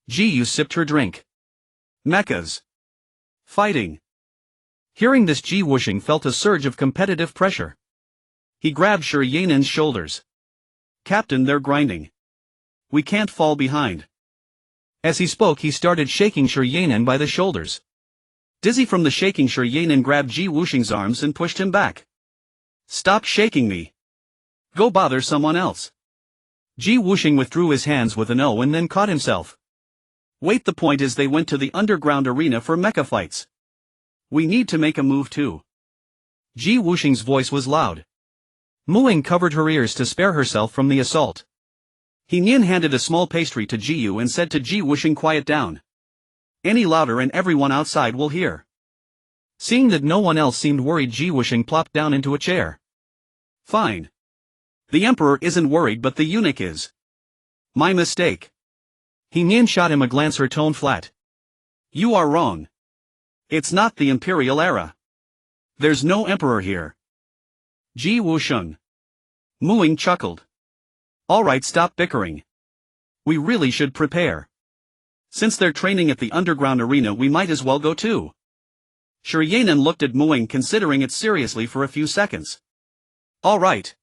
Ji Yu sipped her drink. "Mechas. Fighting." Hearing this, Ji Wuxing felt a surge of competitive pressure. He grabbed Shi Yanen's shoulders. "Captain, they're grinding. We can't fall behind." As he spoke, he started shaking Shi Yanen by the shoulders. Dizzy from the shaking, Shi Yanen grabbed Ji Wuxing's arms and pushed him back. "Stop shaking me. Go bother someone else." Ji Wuxing withdrew his hands with an O and then caught himself. "Wait, the point is they went to the underground arena for mecha fights. We need to make a move too." Ji Wuxing's voice was loud. Muing covered her ears to spare herself from the assault. He Nian handed a small pastry to Ji Yu and said to Ji Wuxing, "Quiet down. Any louder and everyone outside will hear." Seeing that no one else seemed worried, Ji Wuxing plopped down into a chair. "Fine. The Emperor isn't worried but the eunuch is. My mistake." He Nian shot him a glance, her tone flat. "You are wrong. It's not the imperial era. There's no emperor here." Ji Wuxing. Muing chuckled. Alright, stop bickering. We really should prepare. Since they're training at the underground arena, we might as well go too. Shiryanen looked at Muing, considering it seriously for a few seconds. Alright.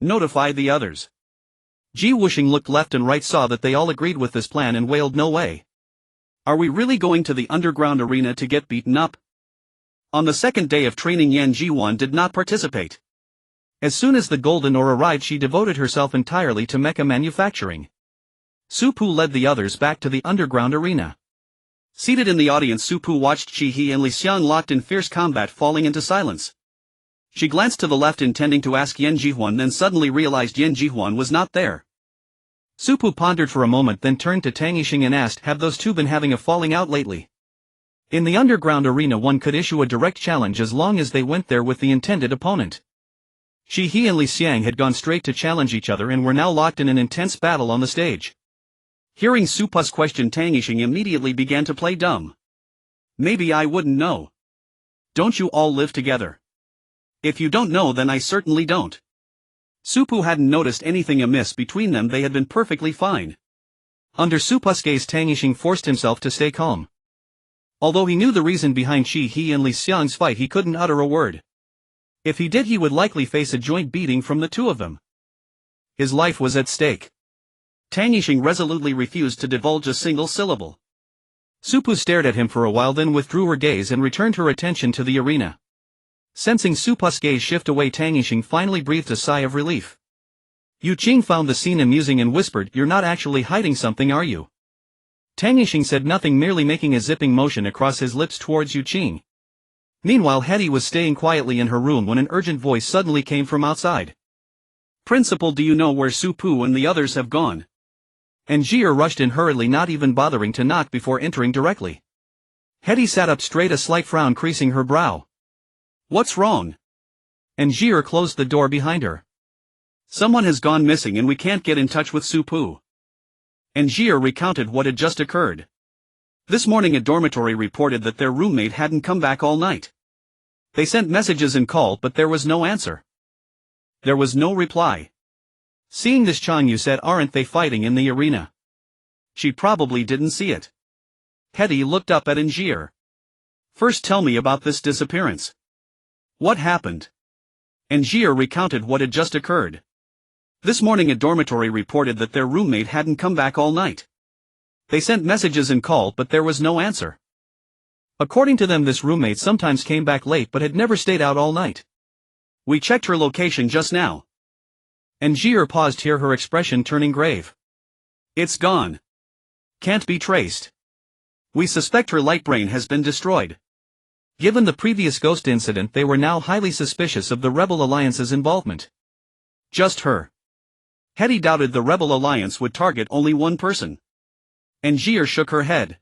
Notify the others. Ji Wuxing looked left and right, saw that they all agreed with this plan and wailed, no way. Are we really going to the underground arena to get beaten up? On the second day of training, Yan Jiwan did not participate. As soon as the golden ore arrived, she devoted herself entirely to mecha manufacturing. Su Pu led the others back to the underground arena. Seated in the audience, Su Pu watched Qi He and Li Xiang locked in fierce combat, falling into silence. She glanced to the left, intending to ask Yan Jihuan, then suddenly realized Yan Jihuan was not there. Su Pu pondered for a moment, then turned to Tang Yixing and asked, have those two been having a falling out lately? In the underground arena, one could issue a direct challenge as long as they went there with the intended opponent. Qi He and Li Xiang had gone straight to challenge each other and were now locked in an intense battle on the stage. Hearing Su Pu's question, Tang Yixing immediately began to play dumb. Maybe I wouldn't know. Don't you all live together? If you don't know, then I certainly don't. Su Pu hadn't noticed anything amiss between them, they had been perfectly fine. Under Su Pu's gaze, Tang Yixing forced himself to stay calm. Although he knew the reason behind Qi He and Li Xiang's fight, he couldn't utter a word. If he did, he would likely face a joint beating from the two of them. His life was at stake. Tang Yixing resolutely refused to divulge a single syllable. Su Pu stared at him for a while, then withdrew her gaze and returned her attention to the arena. Sensing Su Pu's gaze shift away, Tang Yixing finally breathed a sigh of relief. Yu Qing found the scene amusing and whispered, "You're not actually hiding something, are you?" Tang Yixing said nothing, merely making a zipping motion across his lips towards Yu Qing. Meanwhile, Hetty was staying quietly in her room when an urgent voice suddenly came from outside. "Principal, do you know where Su Pu and the others have gone?" And Jier rushed in hurriedly, not even bothering to knock before entering directly. Hetty sat up straight, a slight frown creasing her brow. "What's wrong?" And Jier closed the door behind her. "Someone has gone missing and we can't get in touch with Su Pu." And Jier recounted what had just occurred. This morning a dormitory reported that their roommate hadn't come back all night. They sent messages and called, but there was no answer. There was no reply. Seeing this, Chang Yu said, "Aren't they fighting in the arena?" She probably didn't see it. Hetty looked up at Angier. "First tell me about this disappearance. What happened?" Angier recounted what had just occurred. This morning a dormitory reported that their roommate hadn't come back all night. They sent messages and called, but there was no answer. According to them, this roommate sometimes came back late but had never stayed out all night. We checked her location just now. Angier paused here, her expression turning grave. It's gone. Can't be traced. We suspect her light brain has been destroyed. Given the previous ghost incident, they were now highly suspicious of the Rebel Alliance's involvement. Just her. Hetty doubted the Rebel Alliance would target only one person. Angier shook her head.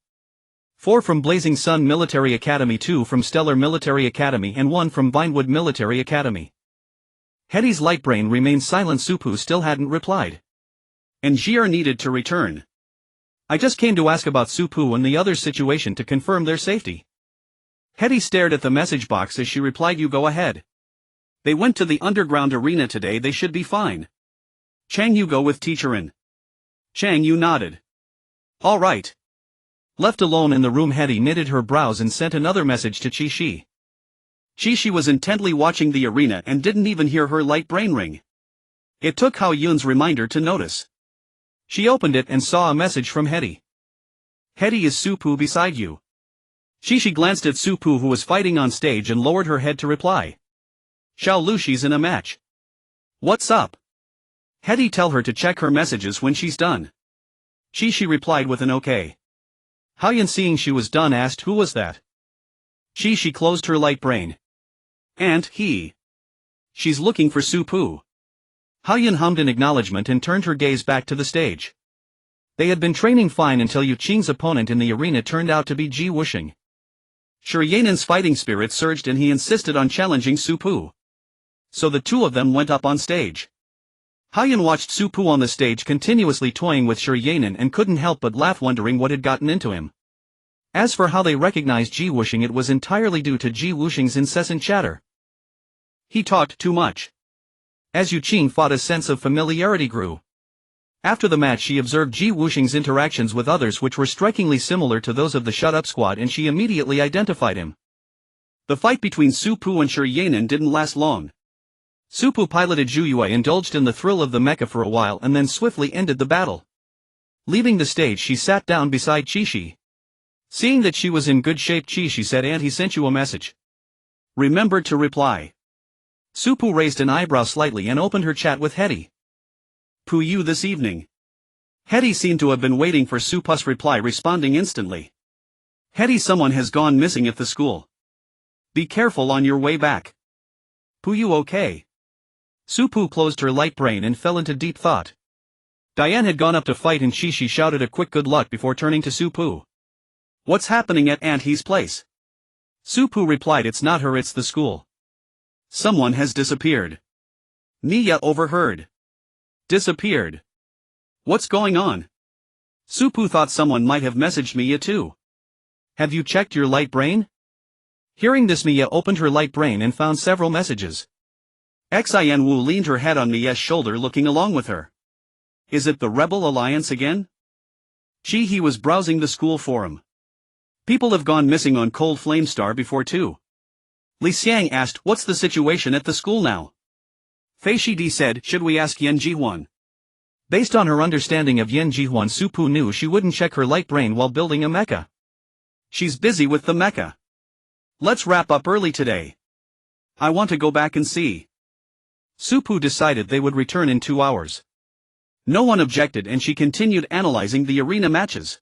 4 from Blazing Sun Military Academy, 2 from Stellar Military Academy, and 1 from Vinewood Military Academy. Hetty's light brain remained silent. Su Pu still hadn't replied. Angier needed to return. I just came to ask about Su Pu and the other situation to confirm their safety. Hetty stared at the message box as she replied, "You go ahead. They went to the underground arena today, they should be fine. Chang Yu, go with Teacher In." Chang Yu nodded. All right. Left alone in the room, Hetty knitted her brows and sent another message to Qi Shi. Qi Shi was intently watching the arena and didn't even hear her light brain ring. It took Hao Yun's reminder to notice. She opened it and saw a message from Hetty. "Hetty, is Su Pu beside you?" Qi Shi glanced at Su Pu, who was fighting on stage, and lowered her head to reply. "Xiao Lu, she's in a match." "What's up?" Hetty, "Tell her to check her messages when she's done." Qi Shi replied with an okay. Hao Yun, seeing she was done, asked, "Who was that?" Qi Shi closed her light brain. "And he. She's looking for Su Pu." Hao Yun hummed in acknowledgement and turned her gaze back to the stage. They had been training fine until Yu Qing's opponent in the arena turned out to be Ji Wuxing. Shiryanen's fighting spirit surged and he insisted on challenging Su Pu. So the two of them went up on stage. Hao Yun watched Su Pu on the stage continuously toying with Shiryanen and couldn't help but laugh, wondering what had gotten into him. As for how they recognized Ji Wuxing, it was entirely due to Ji Wuxing's incessant chatter. He talked too much. As Yu Qing fought, a sense of familiarity grew. After the match, she observed Ji Wuxing's interactions with others, which were strikingly similar to those of the Shut Up Squad, and she immediately identified him. The fight between Su Pu and Shi Yanan didn't last long. Su Pu piloted Zhu Yue, indulged in the thrill of the mecha for a while, and then swiftly ended the battle. Leaving the stage, she sat down beside Qi Shi. Seeing that she was in good shape, Qi Shi said, "And he sent you a message. Remember to reply." Su Pu raised an eyebrow slightly and opened her chat with Hetty. Pu you this evening. Hetty seemed to have been waiting for Su Pu's reply, responding instantly. Hetty, someone has gone missing at the school. Be careful on your way back. Pu you okay? Su Pu closed her light brain and fell into deep thought. Diane had gone up to fight, and Qi Shi shouted a quick good luck before turning to Su Pu. What's happening at Aunt He's place? Su Pu replied, "It's not her, it's the school. Someone has disappeared." Nia overheard. Disappeared? What's going on? Su Pu thought someone might have messaged Mia too. Have you checked your light brain? Hearing this, Mia opened her light brain and found several messages. Xin Wu leaned her head on Mia's shoulder, looking along with her. Is it the Rebel Alliance again? He was browsing the school forum. People have gone missing on Cold Flame Star before too. Li Xiang asked, "What's the situation at the school now?" Fei Shidi said, "Should we ask Yan Jihuan?" Based on her understanding of Yan Jihuan, Su Pu knew she wouldn't check her light brain while building a mecha. She's busy with the mecha. Let's wrap up early today. I want to go back and see. Su Pu decided they would return in 2 hours. No one objected, and she continued analyzing the arena matches.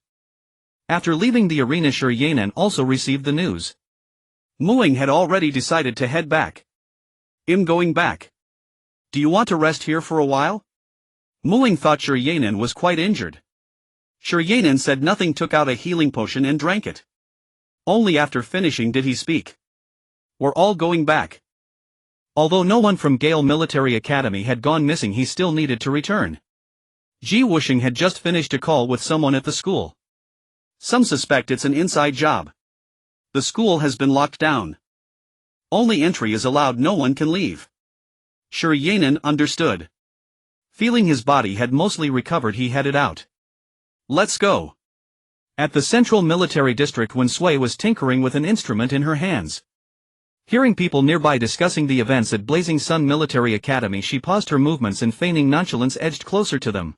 After leaving the arena, Shi Yanan also received the news. Muing had already decided to head back. I'm going back. Do you want to rest here for a while? Muing thought Shi Yanan was quite injured. Shi Yanan said nothing, took out a healing potion and drank it. Only after finishing did he speak. We're all going back. Although no one from Gale Military Academy had gone missing, he still needed to return. Ji Wuxing had just finished a call with someone at the school. Some suspect it's an inside job. The school has been locked down. Only entry is allowed, no one can leave. Shi Yanan understood. Feeling his body had mostly recovered, he headed out. Let's go. At the Central Military District, Wen Sui was tinkering with an instrument in her hands. Hearing people nearby discussing the events at Blazing Sun Military Academy, she paused her movements and, feigning nonchalance, edged closer to them.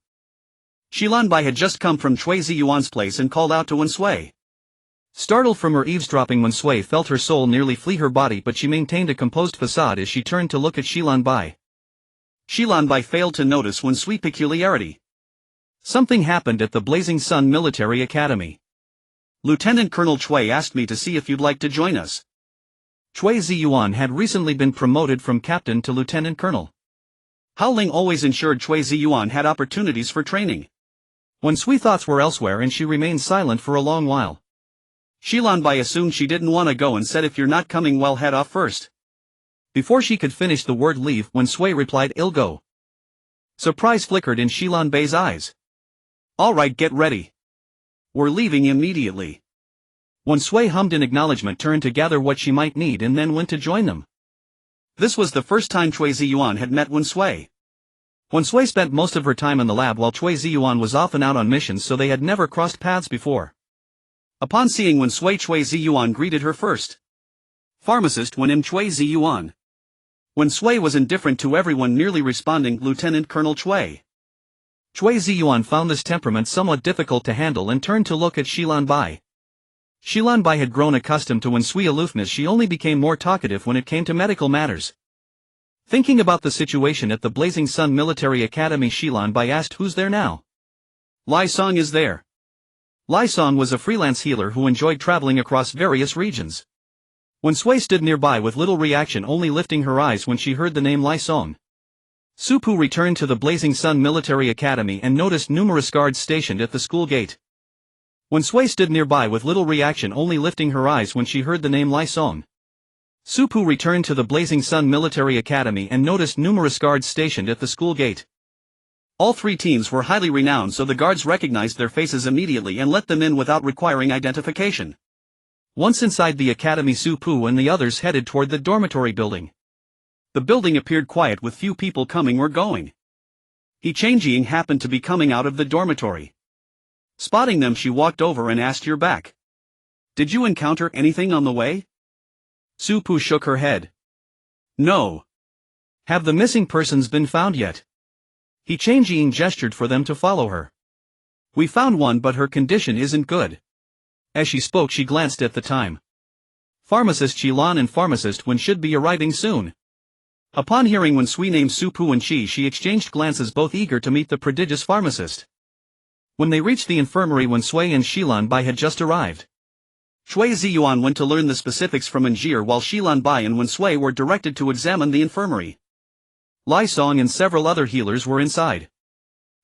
Xilanbai had just come from Cui Ziyuan's place and called out to Wen Sui. Startled from her eavesdropping, Wen Sui felt her soul nearly flee her body, but she maintained a composed facade as she turned to look at Xilanbai. Xilanbai failed to notice Wen Sui's peculiarity. Something happened at the Blazing Sun Military Academy. Lieutenant Colonel Cui asked me to see if you'd like to join us. Cui Ziyuan had recently been promoted from captain to lieutenant colonel. Hao Ling always ensured Cui Ziyuan had opportunities for training. Wen Sui's thoughts were elsewhere, and she remained silent for a long while. Xilanbai assumed she didn't want to go and said, "If you're not coming, well, head off first." Before she could finish the word leave, Wen Sui replied, "I'll go." Surprise flickered in Xilanbai's eyes. All right, get ready. We're leaving immediately. Wen Sui hummed in acknowledgement, turned to gather what she might need, and then went to join them. This was the first time Cui Ziyuan had met Wen Sui. Wen Sui spent most of her time in the lab while Cui Ziyuan was often out on missions, so they had never crossed paths before. Upon seeing Wen Sui, Cui Ziyuan greeted her first. "Pharmacist Wen M. Cui Ziyuan." Wen Sui was indifferent to everyone, merely responding, "Lieutenant Colonel Cui." Cui Ziyuan found this temperament somewhat difficult to handle and turned to look at Xilanbai. Xilanbai had grown accustomed to Wen Sui's aloofness. She only became more talkative when it came to medical matters. Thinking about the situation at the Blazing Sun Military Academy, Xilanbai asked, "Who's there now?" Lai Song is there. Lai Song was a freelance healer who enjoyed traveling across various regions. Wen Sui stood nearby with little reaction, only lifting her eyes when she heard the name Lai Song. Su Pu returned to the Blazing Sun Military Academy and noticed numerous guards stationed at the school gate. Wen Sui stood nearby with little reaction, only lifting her eyes when she heard the name Lai Song. Su Pu returned to the Blazing Sun Military Academy and noticed numerous guards stationed at the school gate. All three teams were highly renowned, so the guards recognized their faces immediately and let them in without requiring identification. Once inside the academy, Su Pu and the others headed toward the dormitory building. The building appeared quiet with few people coming or going. He Changjing happened to be coming out of the dormitory. Spotting them, she walked over and asked, "You're back. Did you encounter anything on the way?" Su Pu shook her head. "No." "Have the missing persons been found yet?" He Changjing gestured for them to follow her. "We found one, but her condition isn't good." As she spoke, she glanced at the time. Pharmacist Qilan and pharmacist Wen should be arriving soon. Upon hearing Wen Sui name Su Pu and she exchanged glances, both eager to meet the prodigious pharmacist. When they reached the infirmary, Wen Sui and Xilan Bai had just arrived. Shui Ziyuan went to learn the specifics from Angier, while Xilan Bai and Wen Sui were directed to examine the infirmary. Lai Song and several other healers were inside.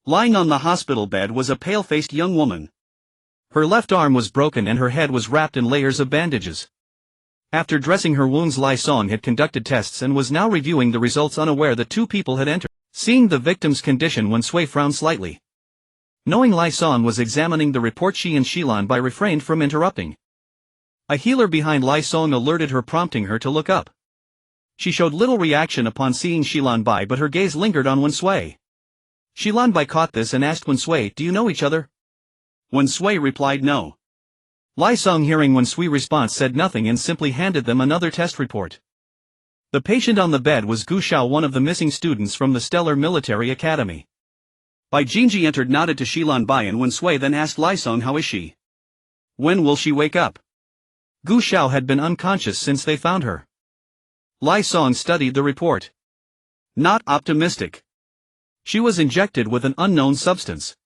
Lying on the hospital bed was a pale-faced young woman. Her left arm was broken and her head was wrapped in layers of bandages. After dressing her wounds, Lai Song had conducted tests and was now reviewing the results, unaware that two people had entered. Seeing the victim's condition, Wen Sui frowned slightly. Knowing Lai Song was examining the report, she and Xilan Bai refrained from interrupting. A healer behind Lai Song alerted her, prompting her to look up. She showed little reaction upon seeing Xilan Bai, but her gaze lingered on Wen Sui. Xilan Bai caught this and asked Wen Sui, "Do you know each other?" Wen Sui replied no. Lai Song, hearing Wen Sui's response, said nothing and simply handed them another test report. The patient on the bed was Gu Xiao, one of the missing students from the Stellar Military Academy. Bai Jingji entered, nodded to Xilan Bai and Wen Sui, then asked Lai Song, "How is she? When will she wake up?" Gu Xiao had been unconscious since they found her. Lai Song studied the report. Not optimistic. She was injected with an unknown substance.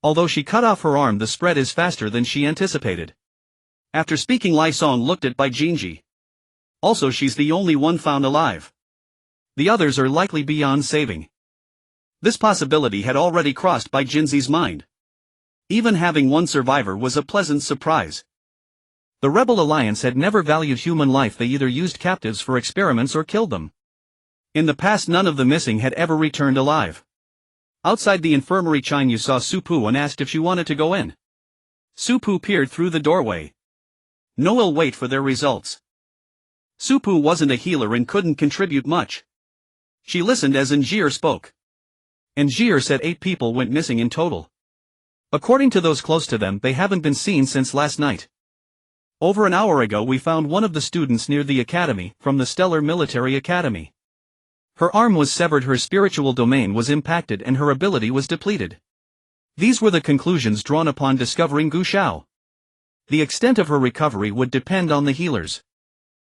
Although she cut off her arm, the spread is faster than she anticipated. After speaking, Lai Song looked at Bai Jingji. Also, she's the only one found alive. The others are likely beyond saving. This possibility had already crossed Bai Jinzi's mind. Even having one survivor was a pleasant surprise. The Rebel Alliance had never valued human life. They either used captives for experiments or killed them. In the past, none of the missing had ever returned alive. Outside the infirmary, Chan Yu saw Su Pu and asked if she wanted to go in. Su Pu peered through the doorway. No, we'll wait for their results. Su Pu wasn't a healer and couldn't contribute much. She listened as Angier spoke. Angier said 8 people went missing in total. According to those close to them, they haven't been seen since last night. Over an hour ago, we found one of the students near the academy, from the Stellar Military Academy. Her arm was severed, her spiritual domain was impacted, and her ability was depleted. These were the conclusions drawn upon discovering Gu Xiao. The extent of her recovery would depend on the healers.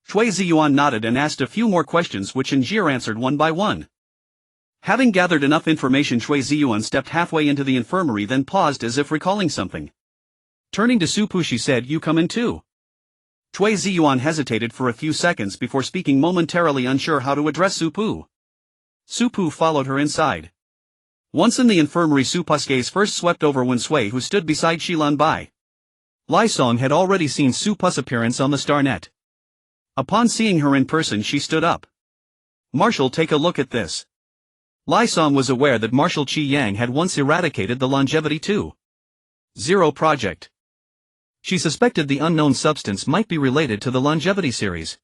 Shui Ziyuan nodded and asked a few more questions, which Angier answered one by one. Having gathered enough information, Shui Ziyuan stepped halfway into the infirmary, then paused as if recalling something. Turning to Su Pu, she said, "You come in too." Shui Ziyuan hesitated for a few seconds before speaking, momentarily unsure how to address Su Pu. Su Pu followed her inside. Once in the infirmary, Su Pu's gaze first swept over Wen Sui, who stood beside Xilan Bai. Lai Song had already seen Su Pu's appearance on the StarNet. Upon seeing her in person, she stood up. "Marshal, take a look at this." Lai Song was aware that Marshal Qi Yang had once eradicated the Longevity 2.0 project. She suspected the unknown substance might be related to the Longevity series.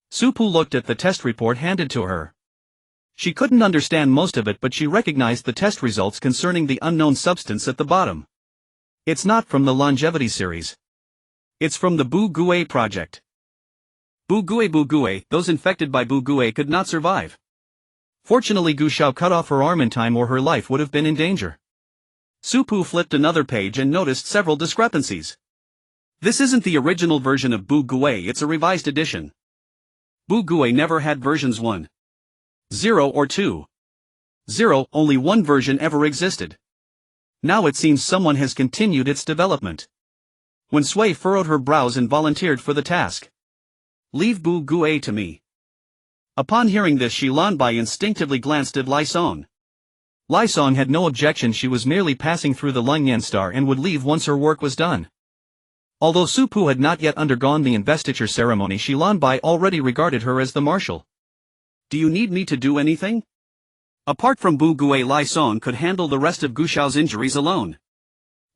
Su Pu looked at the test report handed to her. She couldn't understand most of it, but she recognized the test results concerning the unknown substance at the bottom. It's not from the Longevity series. It's from the Bu Gue project. Bu Gue, those infected by Bu Gue could not survive. Fortunately, Gu Xiao cut off her arm in time, or her life would have been in danger. Su Pu flipped another page and noticed several discrepancies. This isn't the original version of Bu Gue, it's a revised edition. Bu Gue never had versions 1.0 or 2.0, only one version ever existed. Now it seems someone has continued its development. Wen Sui furrowed her brows and volunteered for the task. "Leave Bu Gue to me." Upon hearing this, Xilan Bai instinctively glanced at Lai Song. Lai Song had no objection, she was merely passing through the Lungyan Star and would leave once her work was done. Although Su Pu had not yet undergone the investiture ceremony, Xilan Bai already regarded her as the marshal. "Do you need me to do anything?" Apart from Bu Gue, Lai Song could handle the rest of Gu Xiao's injuries alone.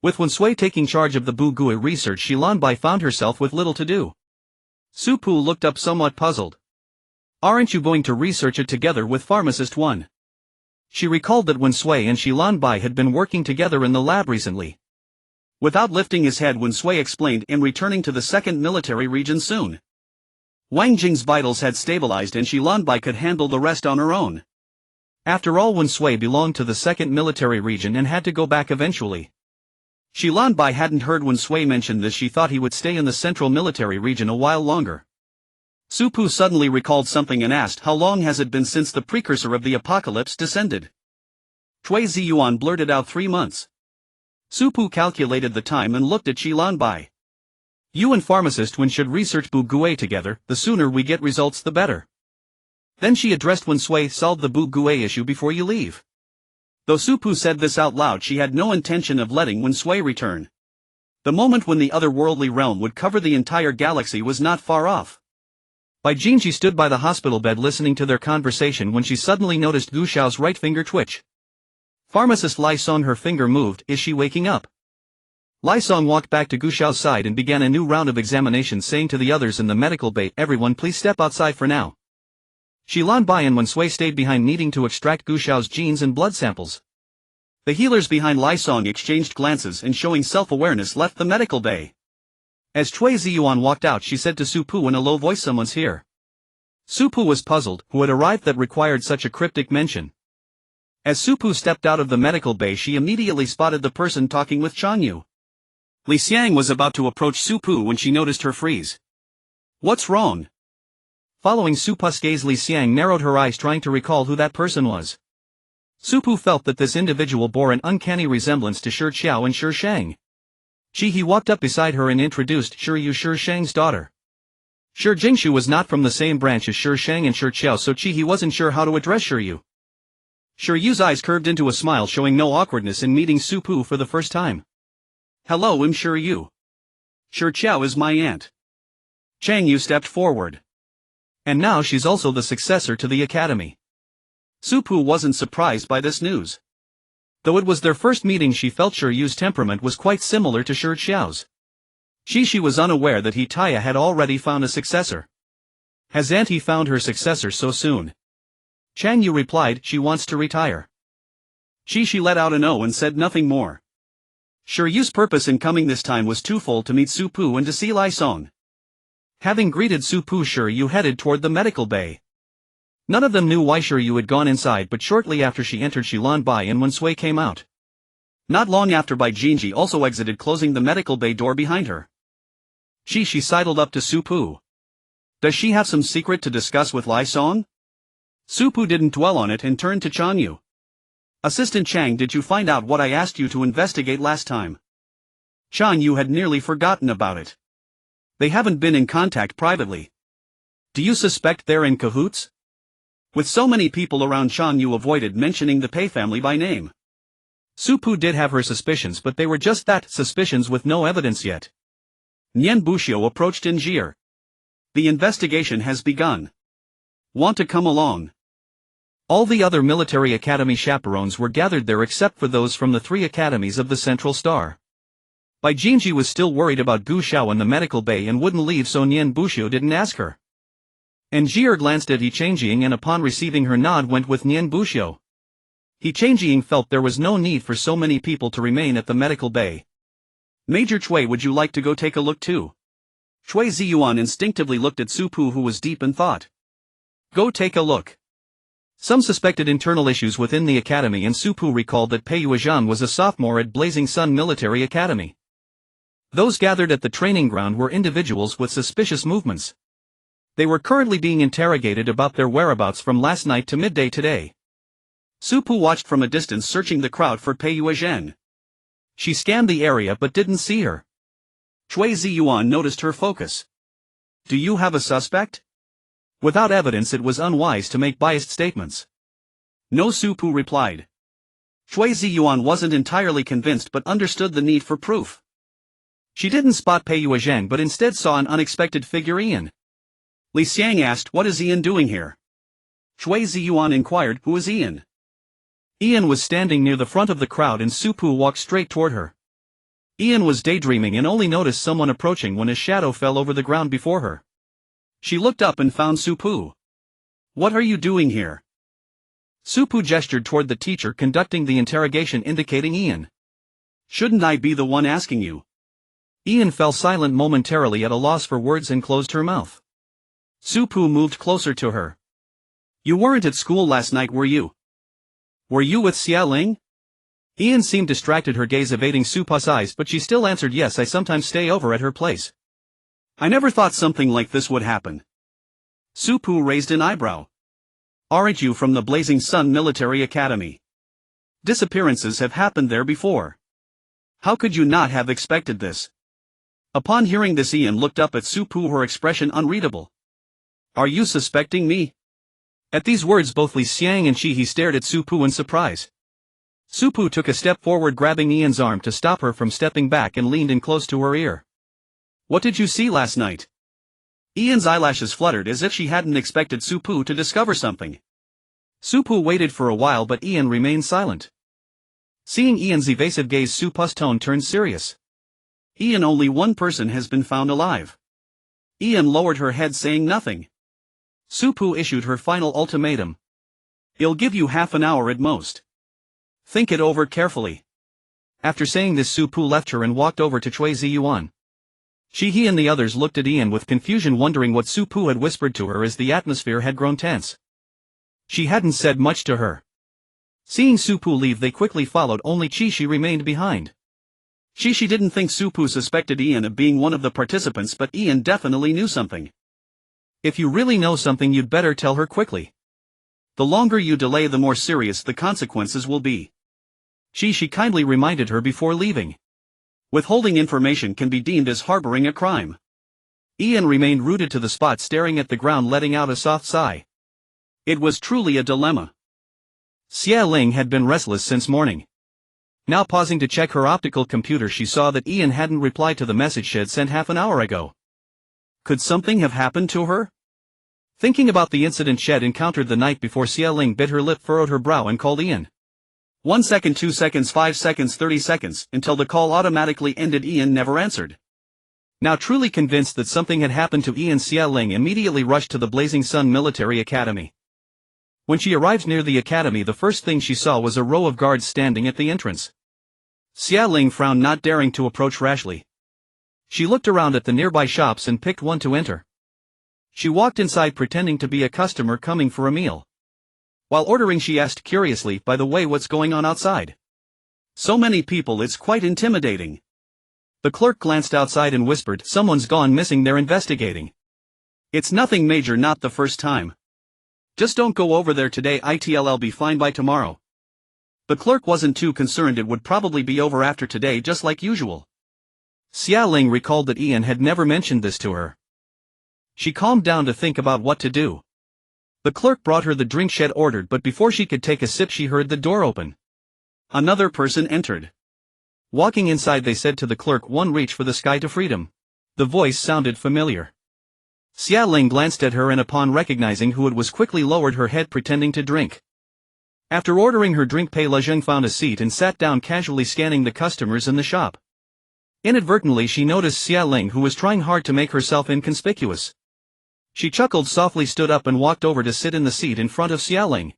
With Wen Sui taking charge of the Bu Gue research, Xilan Bai found herself with little to do. Su Pu looked up somewhat puzzled. Aren't you going to research it together with Pharmacist 1? She recalled that Wen Sui and Xilan Bai had been working together in the lab recently. Without lifting his head, Wen Sui explained, "I'm returning to the second military region soon. Wang Jing's vitals had stabilized and Xilan Bai could handle the rest on her own." After all, Wen Sui belonged to the second military region and had to go back eventually. Xilan Bai hadn't heard Wen Sui mention this. She thought he would stay in the central military region a while longer. Su Pu suddenly recalled something and asked, "How long has it been since the precursor of the apocalypse descended?" Cui Ziyuan blurted out, 3 months. Su Pu calculated the time and looked at Xilan Bai. "You and Pharmacist Wen should research Bu Gue together. The sooner we get results the better." Then she addressed Wen Sui, "Solve the Bu Gue issue before you leave." Though Su Pu said this out loud, she had no intention of letting Wen Sui return. The moment when the otherworldly realm would cover the entire galaxy was not far off. Bai Jingji stood by the hospital bed listening to their conversation when she suddenly noticed Gu Xiao's right finger twitch. Pharmacist Lai Song, her finger moved. "Is she waking up?" Lai Song walked back to Gu Xiao's side and began a new round of examinations, saying to the others in the medical bay, "Everyone please step outside for now." Xilan Bai and Wen Sui stayed behind, needing to extract Gu Xiao's genes and blood samples. The healers behind Lai Song exchanged glances and, showing self-awareness, left the medical bay. As Cui Ziyuan walked out, she said to Su Pu in a low voice, "Someone's here." Su Pu was puzzled. Who had arrived that required such a cryptic mention? As Su Pu stepped out of the medical bay, she immediately spotted the person talking with Chang Yu. Li Xiang was about to approach Su Pu when she noticed her freeze. "What's wrong?" Following Su Pu's gaze, Li Xiang narrowed her eyes, trying to recall who that person was. Su Pu felt that this individual bore an uncanny resemblance to Shi Xiao and Shi Shang. He walked up beside her and introduced, "Shi Yu, Shi Shang's daughter." Shi Jingshu was not from the same branch as Shi Shang and Shi Xiao, so he wasn't sure how to address Shi Yu. Shi Yu's eyes curved into a smile, showing no awkwardness in meeting Su Pu for the first time. "Hello, I'm Shi Yu. Shi Xiao is my aunt." Chang Yu stepped forward. "And now she's also the successor to the academy." Su Pu wasn't surprised by this news. Though it was their first meeting, she felt Shi Yu's temperament was quite similar to Shi Xiao's. She was unaware that Taya had already found a successor. "Has Auntie found her successor so soon?" Chang Yu replied, "She wants to retire." She let out an "oh" and said nothing more. Shi Yu's purpose in coming this time was twofold: to meet Su Pu and to see Lai Song. Having greeted Su Pu, Shi Yu headed toward the medical bay. None of them knew why Shi Yu had gone inside, but shortly after she entered, Xilan Bai and Wen Sui came out. Not long after, Bai Jingji also exited, closing the medical bay door behind her. She sidled up to Su Pu. "Does she have some secret to discuss with Lai Song?" Su Pu didn't dwell on it and turned to Chang Yu. "Assistant Chang, did you find out what I asked you to investigate last time?" Chang Yu had nearly forgotten about it. "They haven't been in contact privately." "Do you suspect they're in cahoots?" With so many people around, Chang Yu avoided mentioning the Pei family by name. Su Pu did have her suspicions, but they were just that, suspicions with no evidence yet. Nian Buxiu approached Injir. "The investigation has begun. Want to come along?" All the other military academy chaperones were gathered there except for those from the 3 academies of the Central Star. Bai Jingji was still worried about Gu Xiao in the medical bay and wouldn't leave, so Nian Buxiu didn't ask her. Injir glanced at He Changjing and upon receiving her nod went with Nian Buxiu. He Changjing felt there was no need for so many people to remain at the medical bay. "Major Cui, would you like to go take a look too?" Cui Ziyuan instinctively looked at Su Pu, who was deep in thought. "Go take a look." Some suspected internal issues within the academy, and Su Pu recalled that Pei Yuezhan was a sophomore at Blazing Sun Military Academy. Those gathered at the training ground were individuals with suspicious movements. They were currently being interrogated about their whereabouts from last night to midday today. Su Pu watched from a distance, searching the crowd for Pei Yuezhan. She scanned the area but didn't see her. Cui Ziyuan noticed her focus. "Do you have a suspect?" Without evidence, it was unwise to make biased statements. "No," Su Pu replied. Cui Ziyuan wasn't entirely convinced but understood the need for proof. She didn't spot Pei Yuezhan but instead saw an unexpected figure, Ian. Li Xiang asked, "What is Ian doing here?" Cui Ziyuan inquired, "Who is Ian?" Ian was standing near the front of the crowd and Su Pu walked straight toward her. Ian was daydreaming and only noticed someone approaching when a shadow fell over the ground before her. She looked up and found Su Pu. What are you doing here? Supu gestured toward the teacher conducting the interrogation, indicating Ian. Shouldn't I be the one asking you? Ian fell silent momentarily, at a loss for words, and closed her mouth. Supu moved closer to her. You weren't at school last night, were you? Were you with Xia Ling? Ian seemed distracted, her gaze evading Supu's eyes, but she still answered, yes, I sometimes stay over at her place. I never thought something like this would happen. Supu raised an eyebrow. Aren't you from the Blazing Sun Military Academy? Disappearances have happened there before. How could you not have expected this? Upon hearing this, Ian looked up at Supu, her expression unreadable. Are you suspecting me? At these words, both Li Xiang and Shihi stared at Supu in surprise. Supu took a step forward, grabbing Ian's arm to stop her from stepping back, and leaned in close to her ear. What did you see last night? Ian's eyelashes fluttered as if she hadn't expected Supu to discover something. Supu waited for a while, but Ian remained silent. Seeing Ian's evasive gaze, Supu's tone turned serious. Ian, only one person has been found alive. Ian lowered her head, saying nothing. Supu issued her final ultimatum. I'll give you half an hour at most. Think it over carefully. After saying this, Supu left her and walked over to Chui Ziyuan. He and the others looked at Ian with confusion, wondering what Supu had whispered to her, as the atmosphere had grown tense. She hadn't said much to her. Seeing Supu leave, they quickly followed, only Chi remained behind. She didn't think Supu suspected Ian of being one of the participants, but Ian definitely knew something. If you really know something, you'd better tell her quickly. The longer you delay, the more serious the consequences will be. She kindly reminded her before leaving. Withholding information can be deemed as harboring a crime. Ian remained rooted to the spot, staring at the ground, letting out a soft sigh. It was truly a dilemma. Xia Ling had been restless since morning. Now, pausing to check her optical computer, she saw that Ian hadn't replied to the message she had sent half an hour ago. Could something have happened to her? Thinking about the incident she had encountered the night before, Xia Ling bit her lip, furrowed her brow, and called Ian. 1 second, 2 seconds, 5 seconds, 30 seconds, until the call automatically ended. Ian never answered. Now truly convinced that something had happened to Ian, Xia Ling immediately rushed to the Blazing Sun Military Academy. When she arrived near the academy, the first thing she saw was a row of guards standing at the entrance. Xia Ling frowned, not daring to approach rashly. She looked around at the nearby shops and picked one to enter. She walked inside, pretending to be a customer coming for a meal. While ordering, she asked curiously, by the way, what's going on outside? So many people, it's quite intimidating. The clerk glanced outside and whispered, someone's gone missing, they're investigating. It's nothing major, not the first time. Just don't go over there today, I'll be fine by tomorrow. The clerk wasn't too concerned, it would probably be over after today, just like usual. Xia Ling recalled that Ian had never mentioned this to her. She calmed down to think about what to do. The clerk brought her the drink she had ordered, but before she could take a sip, she heard the door open. Another person entered. Walking inside, they said to the clerk, one reach for the sky to freedom. The voice sounded familiar. Xia Ling glanced at her, and upon recognizing who it was, quickly lowered her head, pretending to drink. After ordering her drink, Pei Lezheng found a seat and sat down, casually scanning the customers in the shop. Inadvertently, she noticed Xia Ling, who was trying hard to make herself inconspicuous. She chuckled softly, stood up, and walked over to sit in the seat in front of Xia Ling.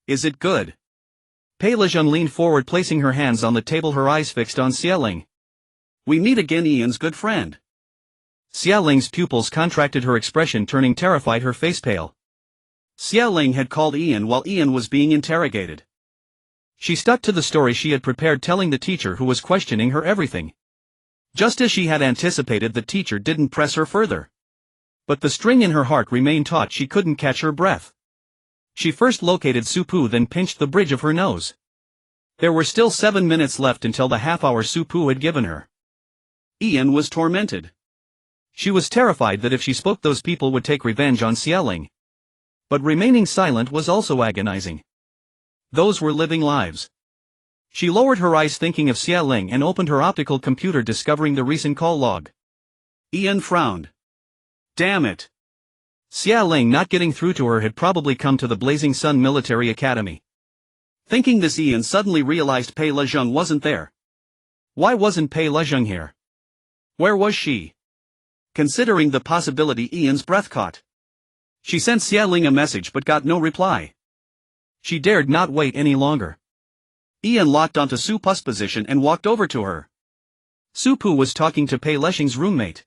Is it good? Pei Lezheng leaned forward, placing her hands on the table, her eyes fixed on Xia Ling. We meet again, Ian's good friend. Xia Ling's pupils contracted, her expression turning terrified, her face pale. Xia Ling had called Ian while Ian was being interrogated. She stuck to the story she had prepared, telling the teacher, who was questioning her, everything. Just as she had anticipated, the teacher didn't press her further. But the string in her heart remained taut, she couldn't catch her breath. She first located Supu, then pinched the bridge of her nose. There were still 7 minutes left until the half-hour Supu had given her. Ian was tormented. She was terrified that if she spoke, those people would take revenge on Xia Ling. But remaining silent was also agonizing. Those were living lives. She lowered her eyes, thinking of Xia Ling, and opened her optical computer, discovering the recent call log. Ian frowned. Damn it. Xia Ling, not getting through to her, had probably come to the Blazing Sun Military Academy. Thinking this, Ian suddenly realized Pei Lezheng wasn't there. Why wasn't Pei Lezheng here? Where was she? Considering the possibility, Ian's breath caught. She sent Xia Ling a message but got no reply. She dared not wait any longer. Ian locked onto Su Pu's position and walked over to her. Su Pu was talking to Pei Leshing's roommate.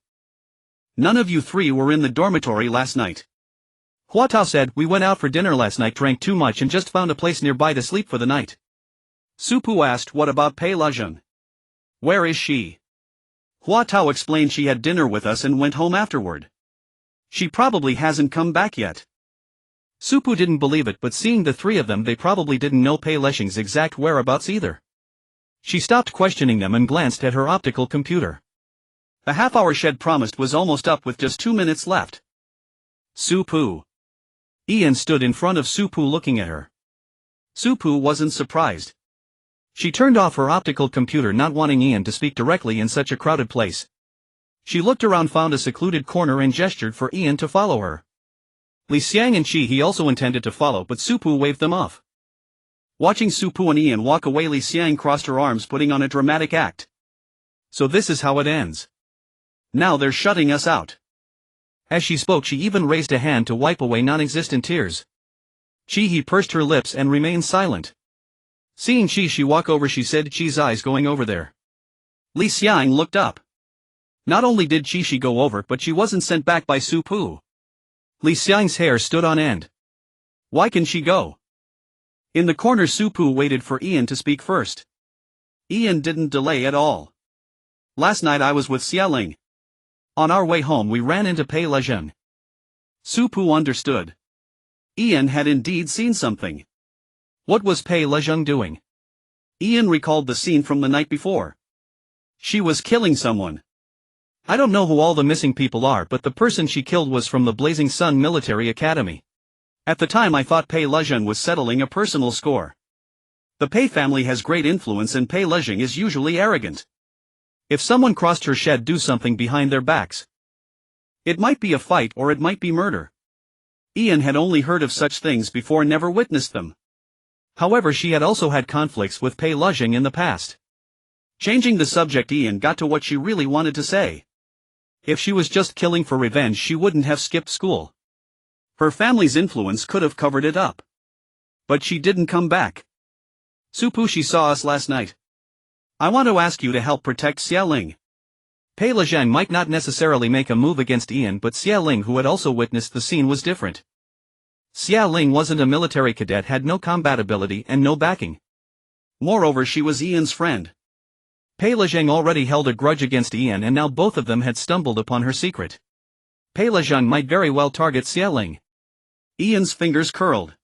None of you three were in the dormitory last night. Hua Tao said, we went out for dinner last night, drank too much and just found a place nearby to sleep for the night. Su Pu asked, what about Pei Leshing? Where is she? Hua Tao explained she had dinner with us and went home afterward. She probably hasn't come back yet. Su Pu didn't believe it, but seeing the three of them, they probably didn't know Pei Leshing's exact whereabouts either. She stopped questioning them and glanced at her optical computer. The half-hour shed promised was almost up with just 2 minutes left. Su Pu. Ian stood in front of Su Pu looking at her. Su Pu wasn't surprised. She turned off her optical computer, not wanting Ian to speak directly in such a crowded place. She looked around, found a secluded corner and gestured for Ian to follow her. Li Xiang and Qi He also intended to follow, but Su Pu waved them off. Watching Su Pu and Ian walk away, Li Xiang crossed her arms, putting on a dramatic act. So this is how it ends. Now they're shutting us out. As she spoke, she even raised a hand to wipe away non-existent tears. Qi He pursed her lips and remained silent. Seeing Qi Shi walk over, she said, Qi's eyes going over there. Li Xiang looked up. Not only did Qi Shi go over, but she wasn't sent back by Su Pu. Li Xiang's hair stood on end. Why can she go? In the corner, Su Pu waited for Ian to speak first. Ian didn't delay at all. Last night I was with Xia Ling. On our way home we ran into Pei Leshing. Su Pu understood. Ian had indeed seen something. What was Pei Leshing doing? Ian recalled the scene from the night before. She was killing someone. I don't know who all the missing people are, but the person she killed was from the Blazing Sun Military Academy. At the time I thought Pei Leshing was settling a personal score. The Pei family has great influence and Pei Leshing is usually arrogant. If someone crossed her shed, do something behind their backs. It might be a fight or it might be murder. Ian had only heard of such things before, never witnessed them. However, she had also had conflicts with Pei Leshing in the past. Changing the subject, Ian got to what she really wanted to say. If she was just killing for revenge, she wouldn't have skipped school. Her family's influence could have covered it up. But she didn't come back. Su Pu, she saw us last night. I want to ask you to help protect Xia Ling. Pei Leshing might not necessarily make a move against Ian, but Xia Ling, who had also witnessed the scene, was different. Xia Ling wasn't a military cadet, had no combat ability and no backing. Moreover, she was Ian's friend. Pei Leshing already held a grudge against Ian, and now both of them had stumbled upon her secret. Pei Leshing might very well target Xia Ling. Ian's fingers curled.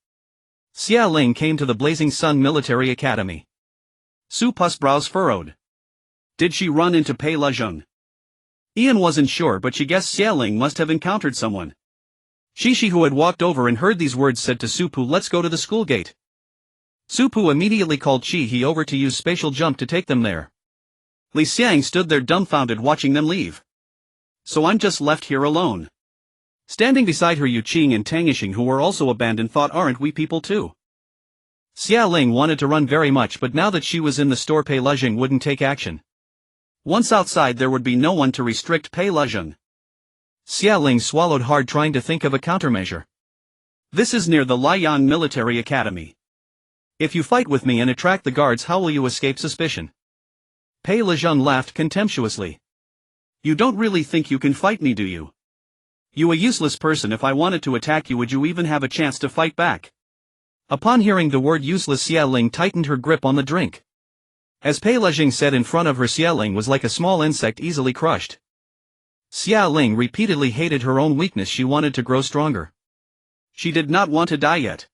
Xia Ling came to the Blazing Sun Military Academy. Su Pu's brows furrowed. Did she run into Pei Leshing? Ian wasn't sure, but she guessed Xia Ling must have encountered someone. Qi Shi, who had walked over and heard these words, said to Su Pu, let's go to the school gate. Su Pu immediately called Qi He over to use spatial jump to take them there. Li Xiang stood there dumbfounded, watching them leave. So I'm just left here alone. Standing beside her, Yu Qing and Tang Yixing, who were also abandoned, thought, aren't we people too? Xia Ling wanted to run very much, but now that she was in the store, Pei Leshing wouldn't take action. Once outside, there would be no one to restrict Pei Leshing. Xia Ling swallowed hard, trying to think of a countermeasure. This is near the Liang Military Academy. If you fight with me and attract the guards, how will you escape suspicion? Pei Leshing laughed contemptuously. You don't really think you can fight me, do you? You a useless person. If I wanted to attack you, would you even have a chance to fight back? Upon hearing the word useless, Xia Ling tightened her grip on the drink. As Pei Leshing said in front of her, Xia Ling was like a small insect easily crushed. Xia Ling repeatedly hated her own weakness. She wanted to grow stronger. She did not want to die yet.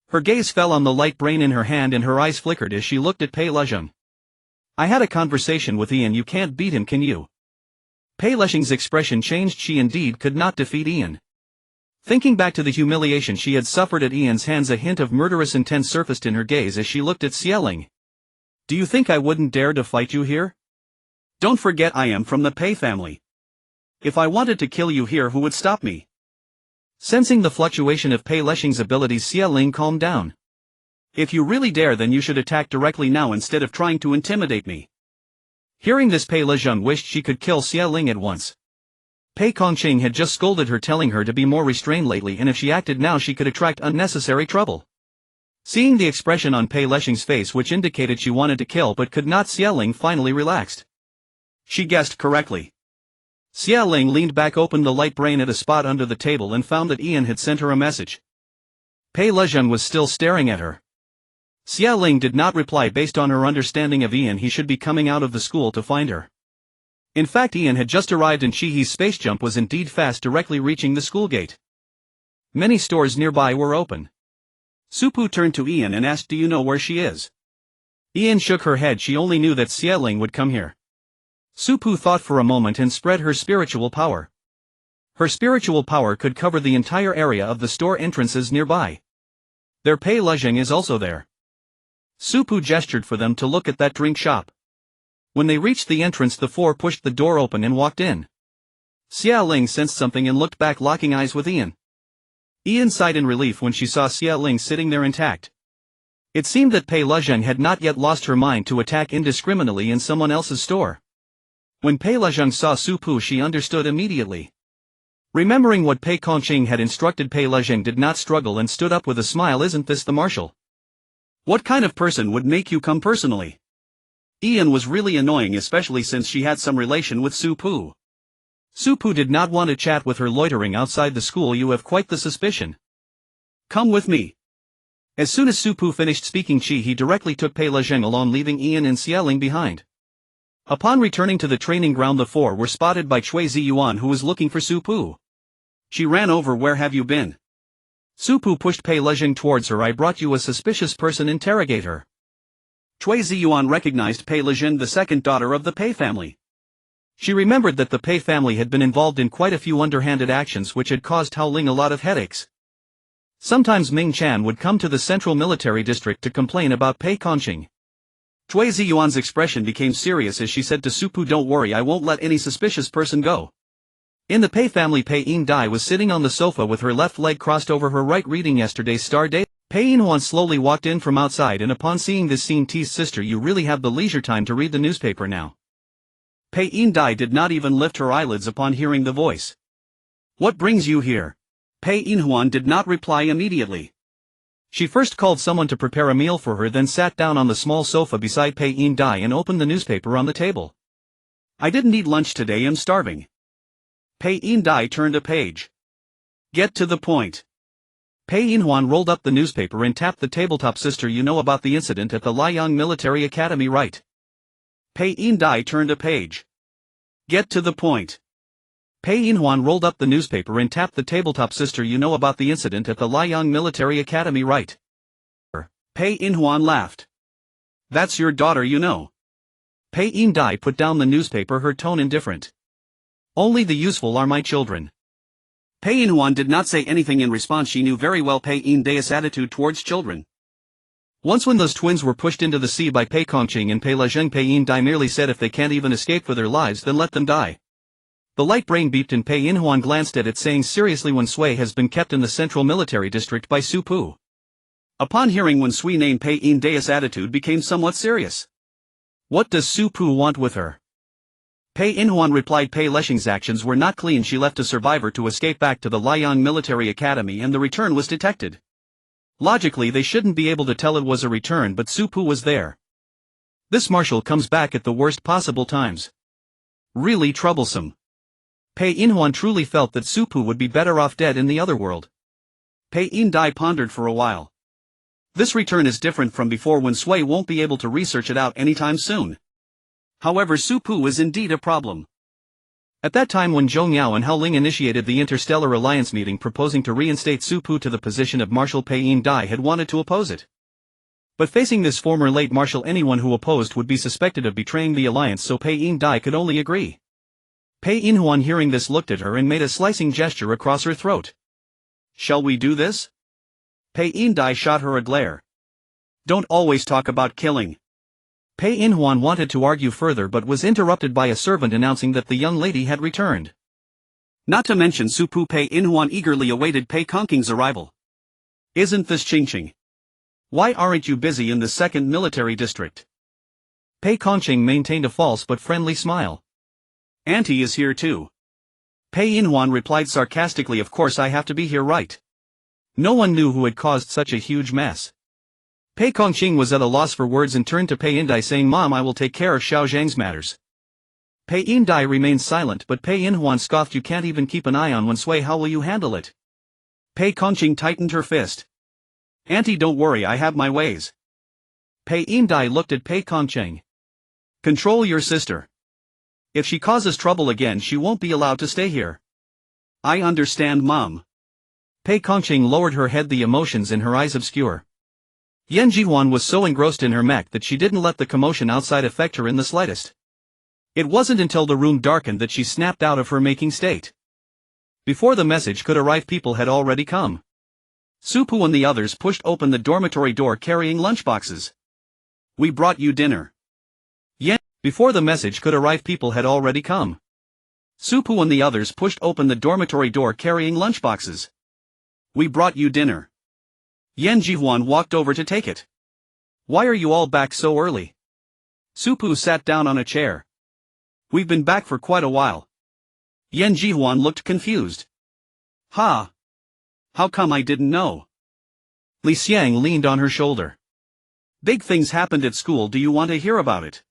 Her gaze fell on the light brain in her hand and her eyes flickered as she looked at Pei Leshing. I had a conversation with Ian. You can't beat him, can you? Pei Leshing's expression changed. She indeed could not defeat Ian. Thinking back to the humiliation she had suffered at Ian's hands, a hint of murderous intent surfaced in her gaze as she looked at Xia Ling. Do you think I wouldn't dare to fight you here? Don't forget I am from the Pei family. If I wanted to kill you here, who would stop me? Sensing the fluctuation of Pei Leshing's abilities, Xia Ling calmed down. If you really dare, then you should attack directly now instead of trying to intimidate me. Hearing this, Pei Leshing wished she could kill Xia Ling at once. Pei Kongqing had just scolded her, telling her to be more restrained lately, and if she acted now she could attract unnecessary trouble. Seeing the expression on Pei Leshing's face which indicated she wanted to kill but could not, Xia Ling finally relaxed. She guessed correctly. Xia Ling leaned back, opened the light brain at a spot under the table and found that Ian had sent her a message. Pei Leshing was still staring at her. Xia Ling did not reply. Based on her understanding of Ian, he should be coming out of the school to find her. In fact, Ian had just arrived and Shihi's space jump was indeed fast, directly reaching the school gate. Many stores nearby were open. Supu turned to Ian and asked, "Do you know where she is?" Ian shook her head. She only knew that Xia Ling would come here. Supu thought for a moment and spread her spiritual power. Her spiritual power could cover the entire area of the store entrances nearby. Their Pei Leshing is also there. Supu gestured for them to look at that drink shop. When they reached the entrance, the four pushed the door open and walked in. Xia Ling sensed something and looked back, locking eyes with Ian. Ian sighed in relief when she saw Xia Ling sitting there intact. It seemed that Pei Leshing had not yet lost her mind to attack indiscriminately in someone else's store. When Pei Leshing saw Supu, she understood immediately. Remembering what Pei Kongqing had instructed, Pei Leshing did not struggle and stood up with a smile. "Isn't this the marshal? What kind of person would make you come personally?" Ian was really annoying, especially since she had some relation with Supu. Supu did not want to chat with her loitering outside the school. "You have quite the suspicion. Come with me." As soon as Supu finished speaking, he directly took Pei Leshing along, leaving Ian and Xia Ling behind. Upon returning to the training ground, the four were spotted by Cui Ziyuan, who was looking for Supu. She ran over. "Where have you been?" Supu pushed Pei Leshing towards her. "I brought you a suspicious person. Interrogate her." Cui Ziyuan recognized Pei Leshing, the second daughter of the Pei family. She remembered that the Pei family had been involved in quite a few underhanded actions which had caused Hao Ling a lot of headaches. Sometimes Ming Chan would come to the Central Military District to complain about Pei Kongqing. Cui Ziyuan's expression became serious as she said to Supu, "Don't worry, I won't let any suspicious person go." In the Pei family, Pei In Dai was sitting on the sofa with her left leg crossed over her right, reading yesterday's Star Day. Pei Inhuan slowly walked in from outside, and upon seeing this scene teased, "Sister, you really have the leisure time to read the newspaper now." Pei In Dai did not even lift her eyelids upon hearing the voice. "What brings you here?" Pei Inhuan did not reply immediately. She first called someone to prepare a meal for her, then sat down on the small sofa beside Pei In Dai and opened the newspaper on the table. "I didn't eat lunch today, I'm starving." Pei In Dai turned a page. "Get to the point." Pei Inhuan rolled up the newspaper and tapped the tabletop. "Sister, you know about the incident at the Liang Military Academy, right?" Pei In Dai turned a page. "Get to the point." Pei Inhuan rolled up the newspaper and tapped the tabletop. "Sister, you know about the incident at the Liang Military Academy, right?" Pei Inhuan laughed. "That's your daughter, you know." Pei In Dai put down the newspaper, her tone indifferent. "Only the useful are my children." Pei Inhuan did not say anything in response. She knew very well Pei In Dai's attitude towards children. Once when those twins were pushed into the sea by Pei Kongqing and Pei Leshing, Pei In Dai merely said, "If they can't even escape for their lives, then let them die." The light brain beeped and Pei Inhuan glanced at it, saying seriously, "When Sui has been kept in the Central Military District by Supu." Upon hearing Wen Sui name, Pei In Dai's attitude became somewhat serious. "What does Supu want with her?" Pei Inhuan replied, "Pei Leshing's actions were not clean. She left a survivor to escape back to the Liang Military Academy and the return was detected. Logically they shouldn't be able to tell it was a return, but Supu was there. This marshal comes back at the worst possible times. Really troublesome." Pei Inhuan truly felt that Supu would be better off dead in the other world. Pei In Dai pondered for a while. This return is different from before. When Sui won't be able to research it out anytime soon. However, Supu is indeed a problem. At that time, when Zhou Miao and Hao Ling initiated the Interstellar Alliance meeting proposing to reinstate Supu to the position of Marshal, Pei In Dai had wanted to oppose it. But facing this former late marshal, anyone who opposed would be suspected of betraying the alliance, so Pei In Dai could only agree. Pei Inhuan, hearing this, looked at her and made a slicing gesture across her throat. "Shall we do this?" Pei In Dai shot her a glare. "Don't always talk about killing." Pei Inhuan wanted to argue further but was interrupted by a servant announcing that the young lady had returned. Not to mention Supu, Pei Inhuan eagerly awaited Pei Kongqing's arrival. "Isn't this Qingqing? Why aren't you busy in the second military district?" Pei Kongqing maintained a false but friendly smile. "Auntie is here too." Pei Inhuan replied sarcastically, of course I have to be here, right? No one knew who had caused such a huge mess. Pei Kongqing was at a loss for words and turned to Pei Indai saying, Mom, I will take care of Xiao Zhang's matters. Pei Indai remained silent, but Pei Inhuan scoffed, you can't even keep an eye on Wen Sui, how will you handle it? Pei Kongqing tightened her fist. Auntie, don't worry, I have my ways. Pei Indai looked at Pei Kongqing. Control your sister. If she causes trouble again, she won't be allowed to stay here. I understand, Mom. Pei Kongqing lowered her head, the emotions in her eyes obscure. Yan Jihuan was so engrossed in her mech that she didn't let the commotion outside affect her in the slightest. It wasn't until the room darkened that she snapped out of her making state. Before the message could arrive, people had already come. Su Pu and the others pushed open the dormitory door carrying lunchboxes. We brought you dinner. Before the message could arrive, people had already come. Su Pu and the others pushed open the dormitory door carrying lunchboxes. We brought you dinner. Yan Jihuan walked over to take it. Why are you all back so early? Su Pu sat down on a chair. We've been back for quite a while. Yan Jihuan looked confused. Ha! How come I didn't know? Li Xiang leaned on her shoulder. Big things happened at school, do you want to hear about it?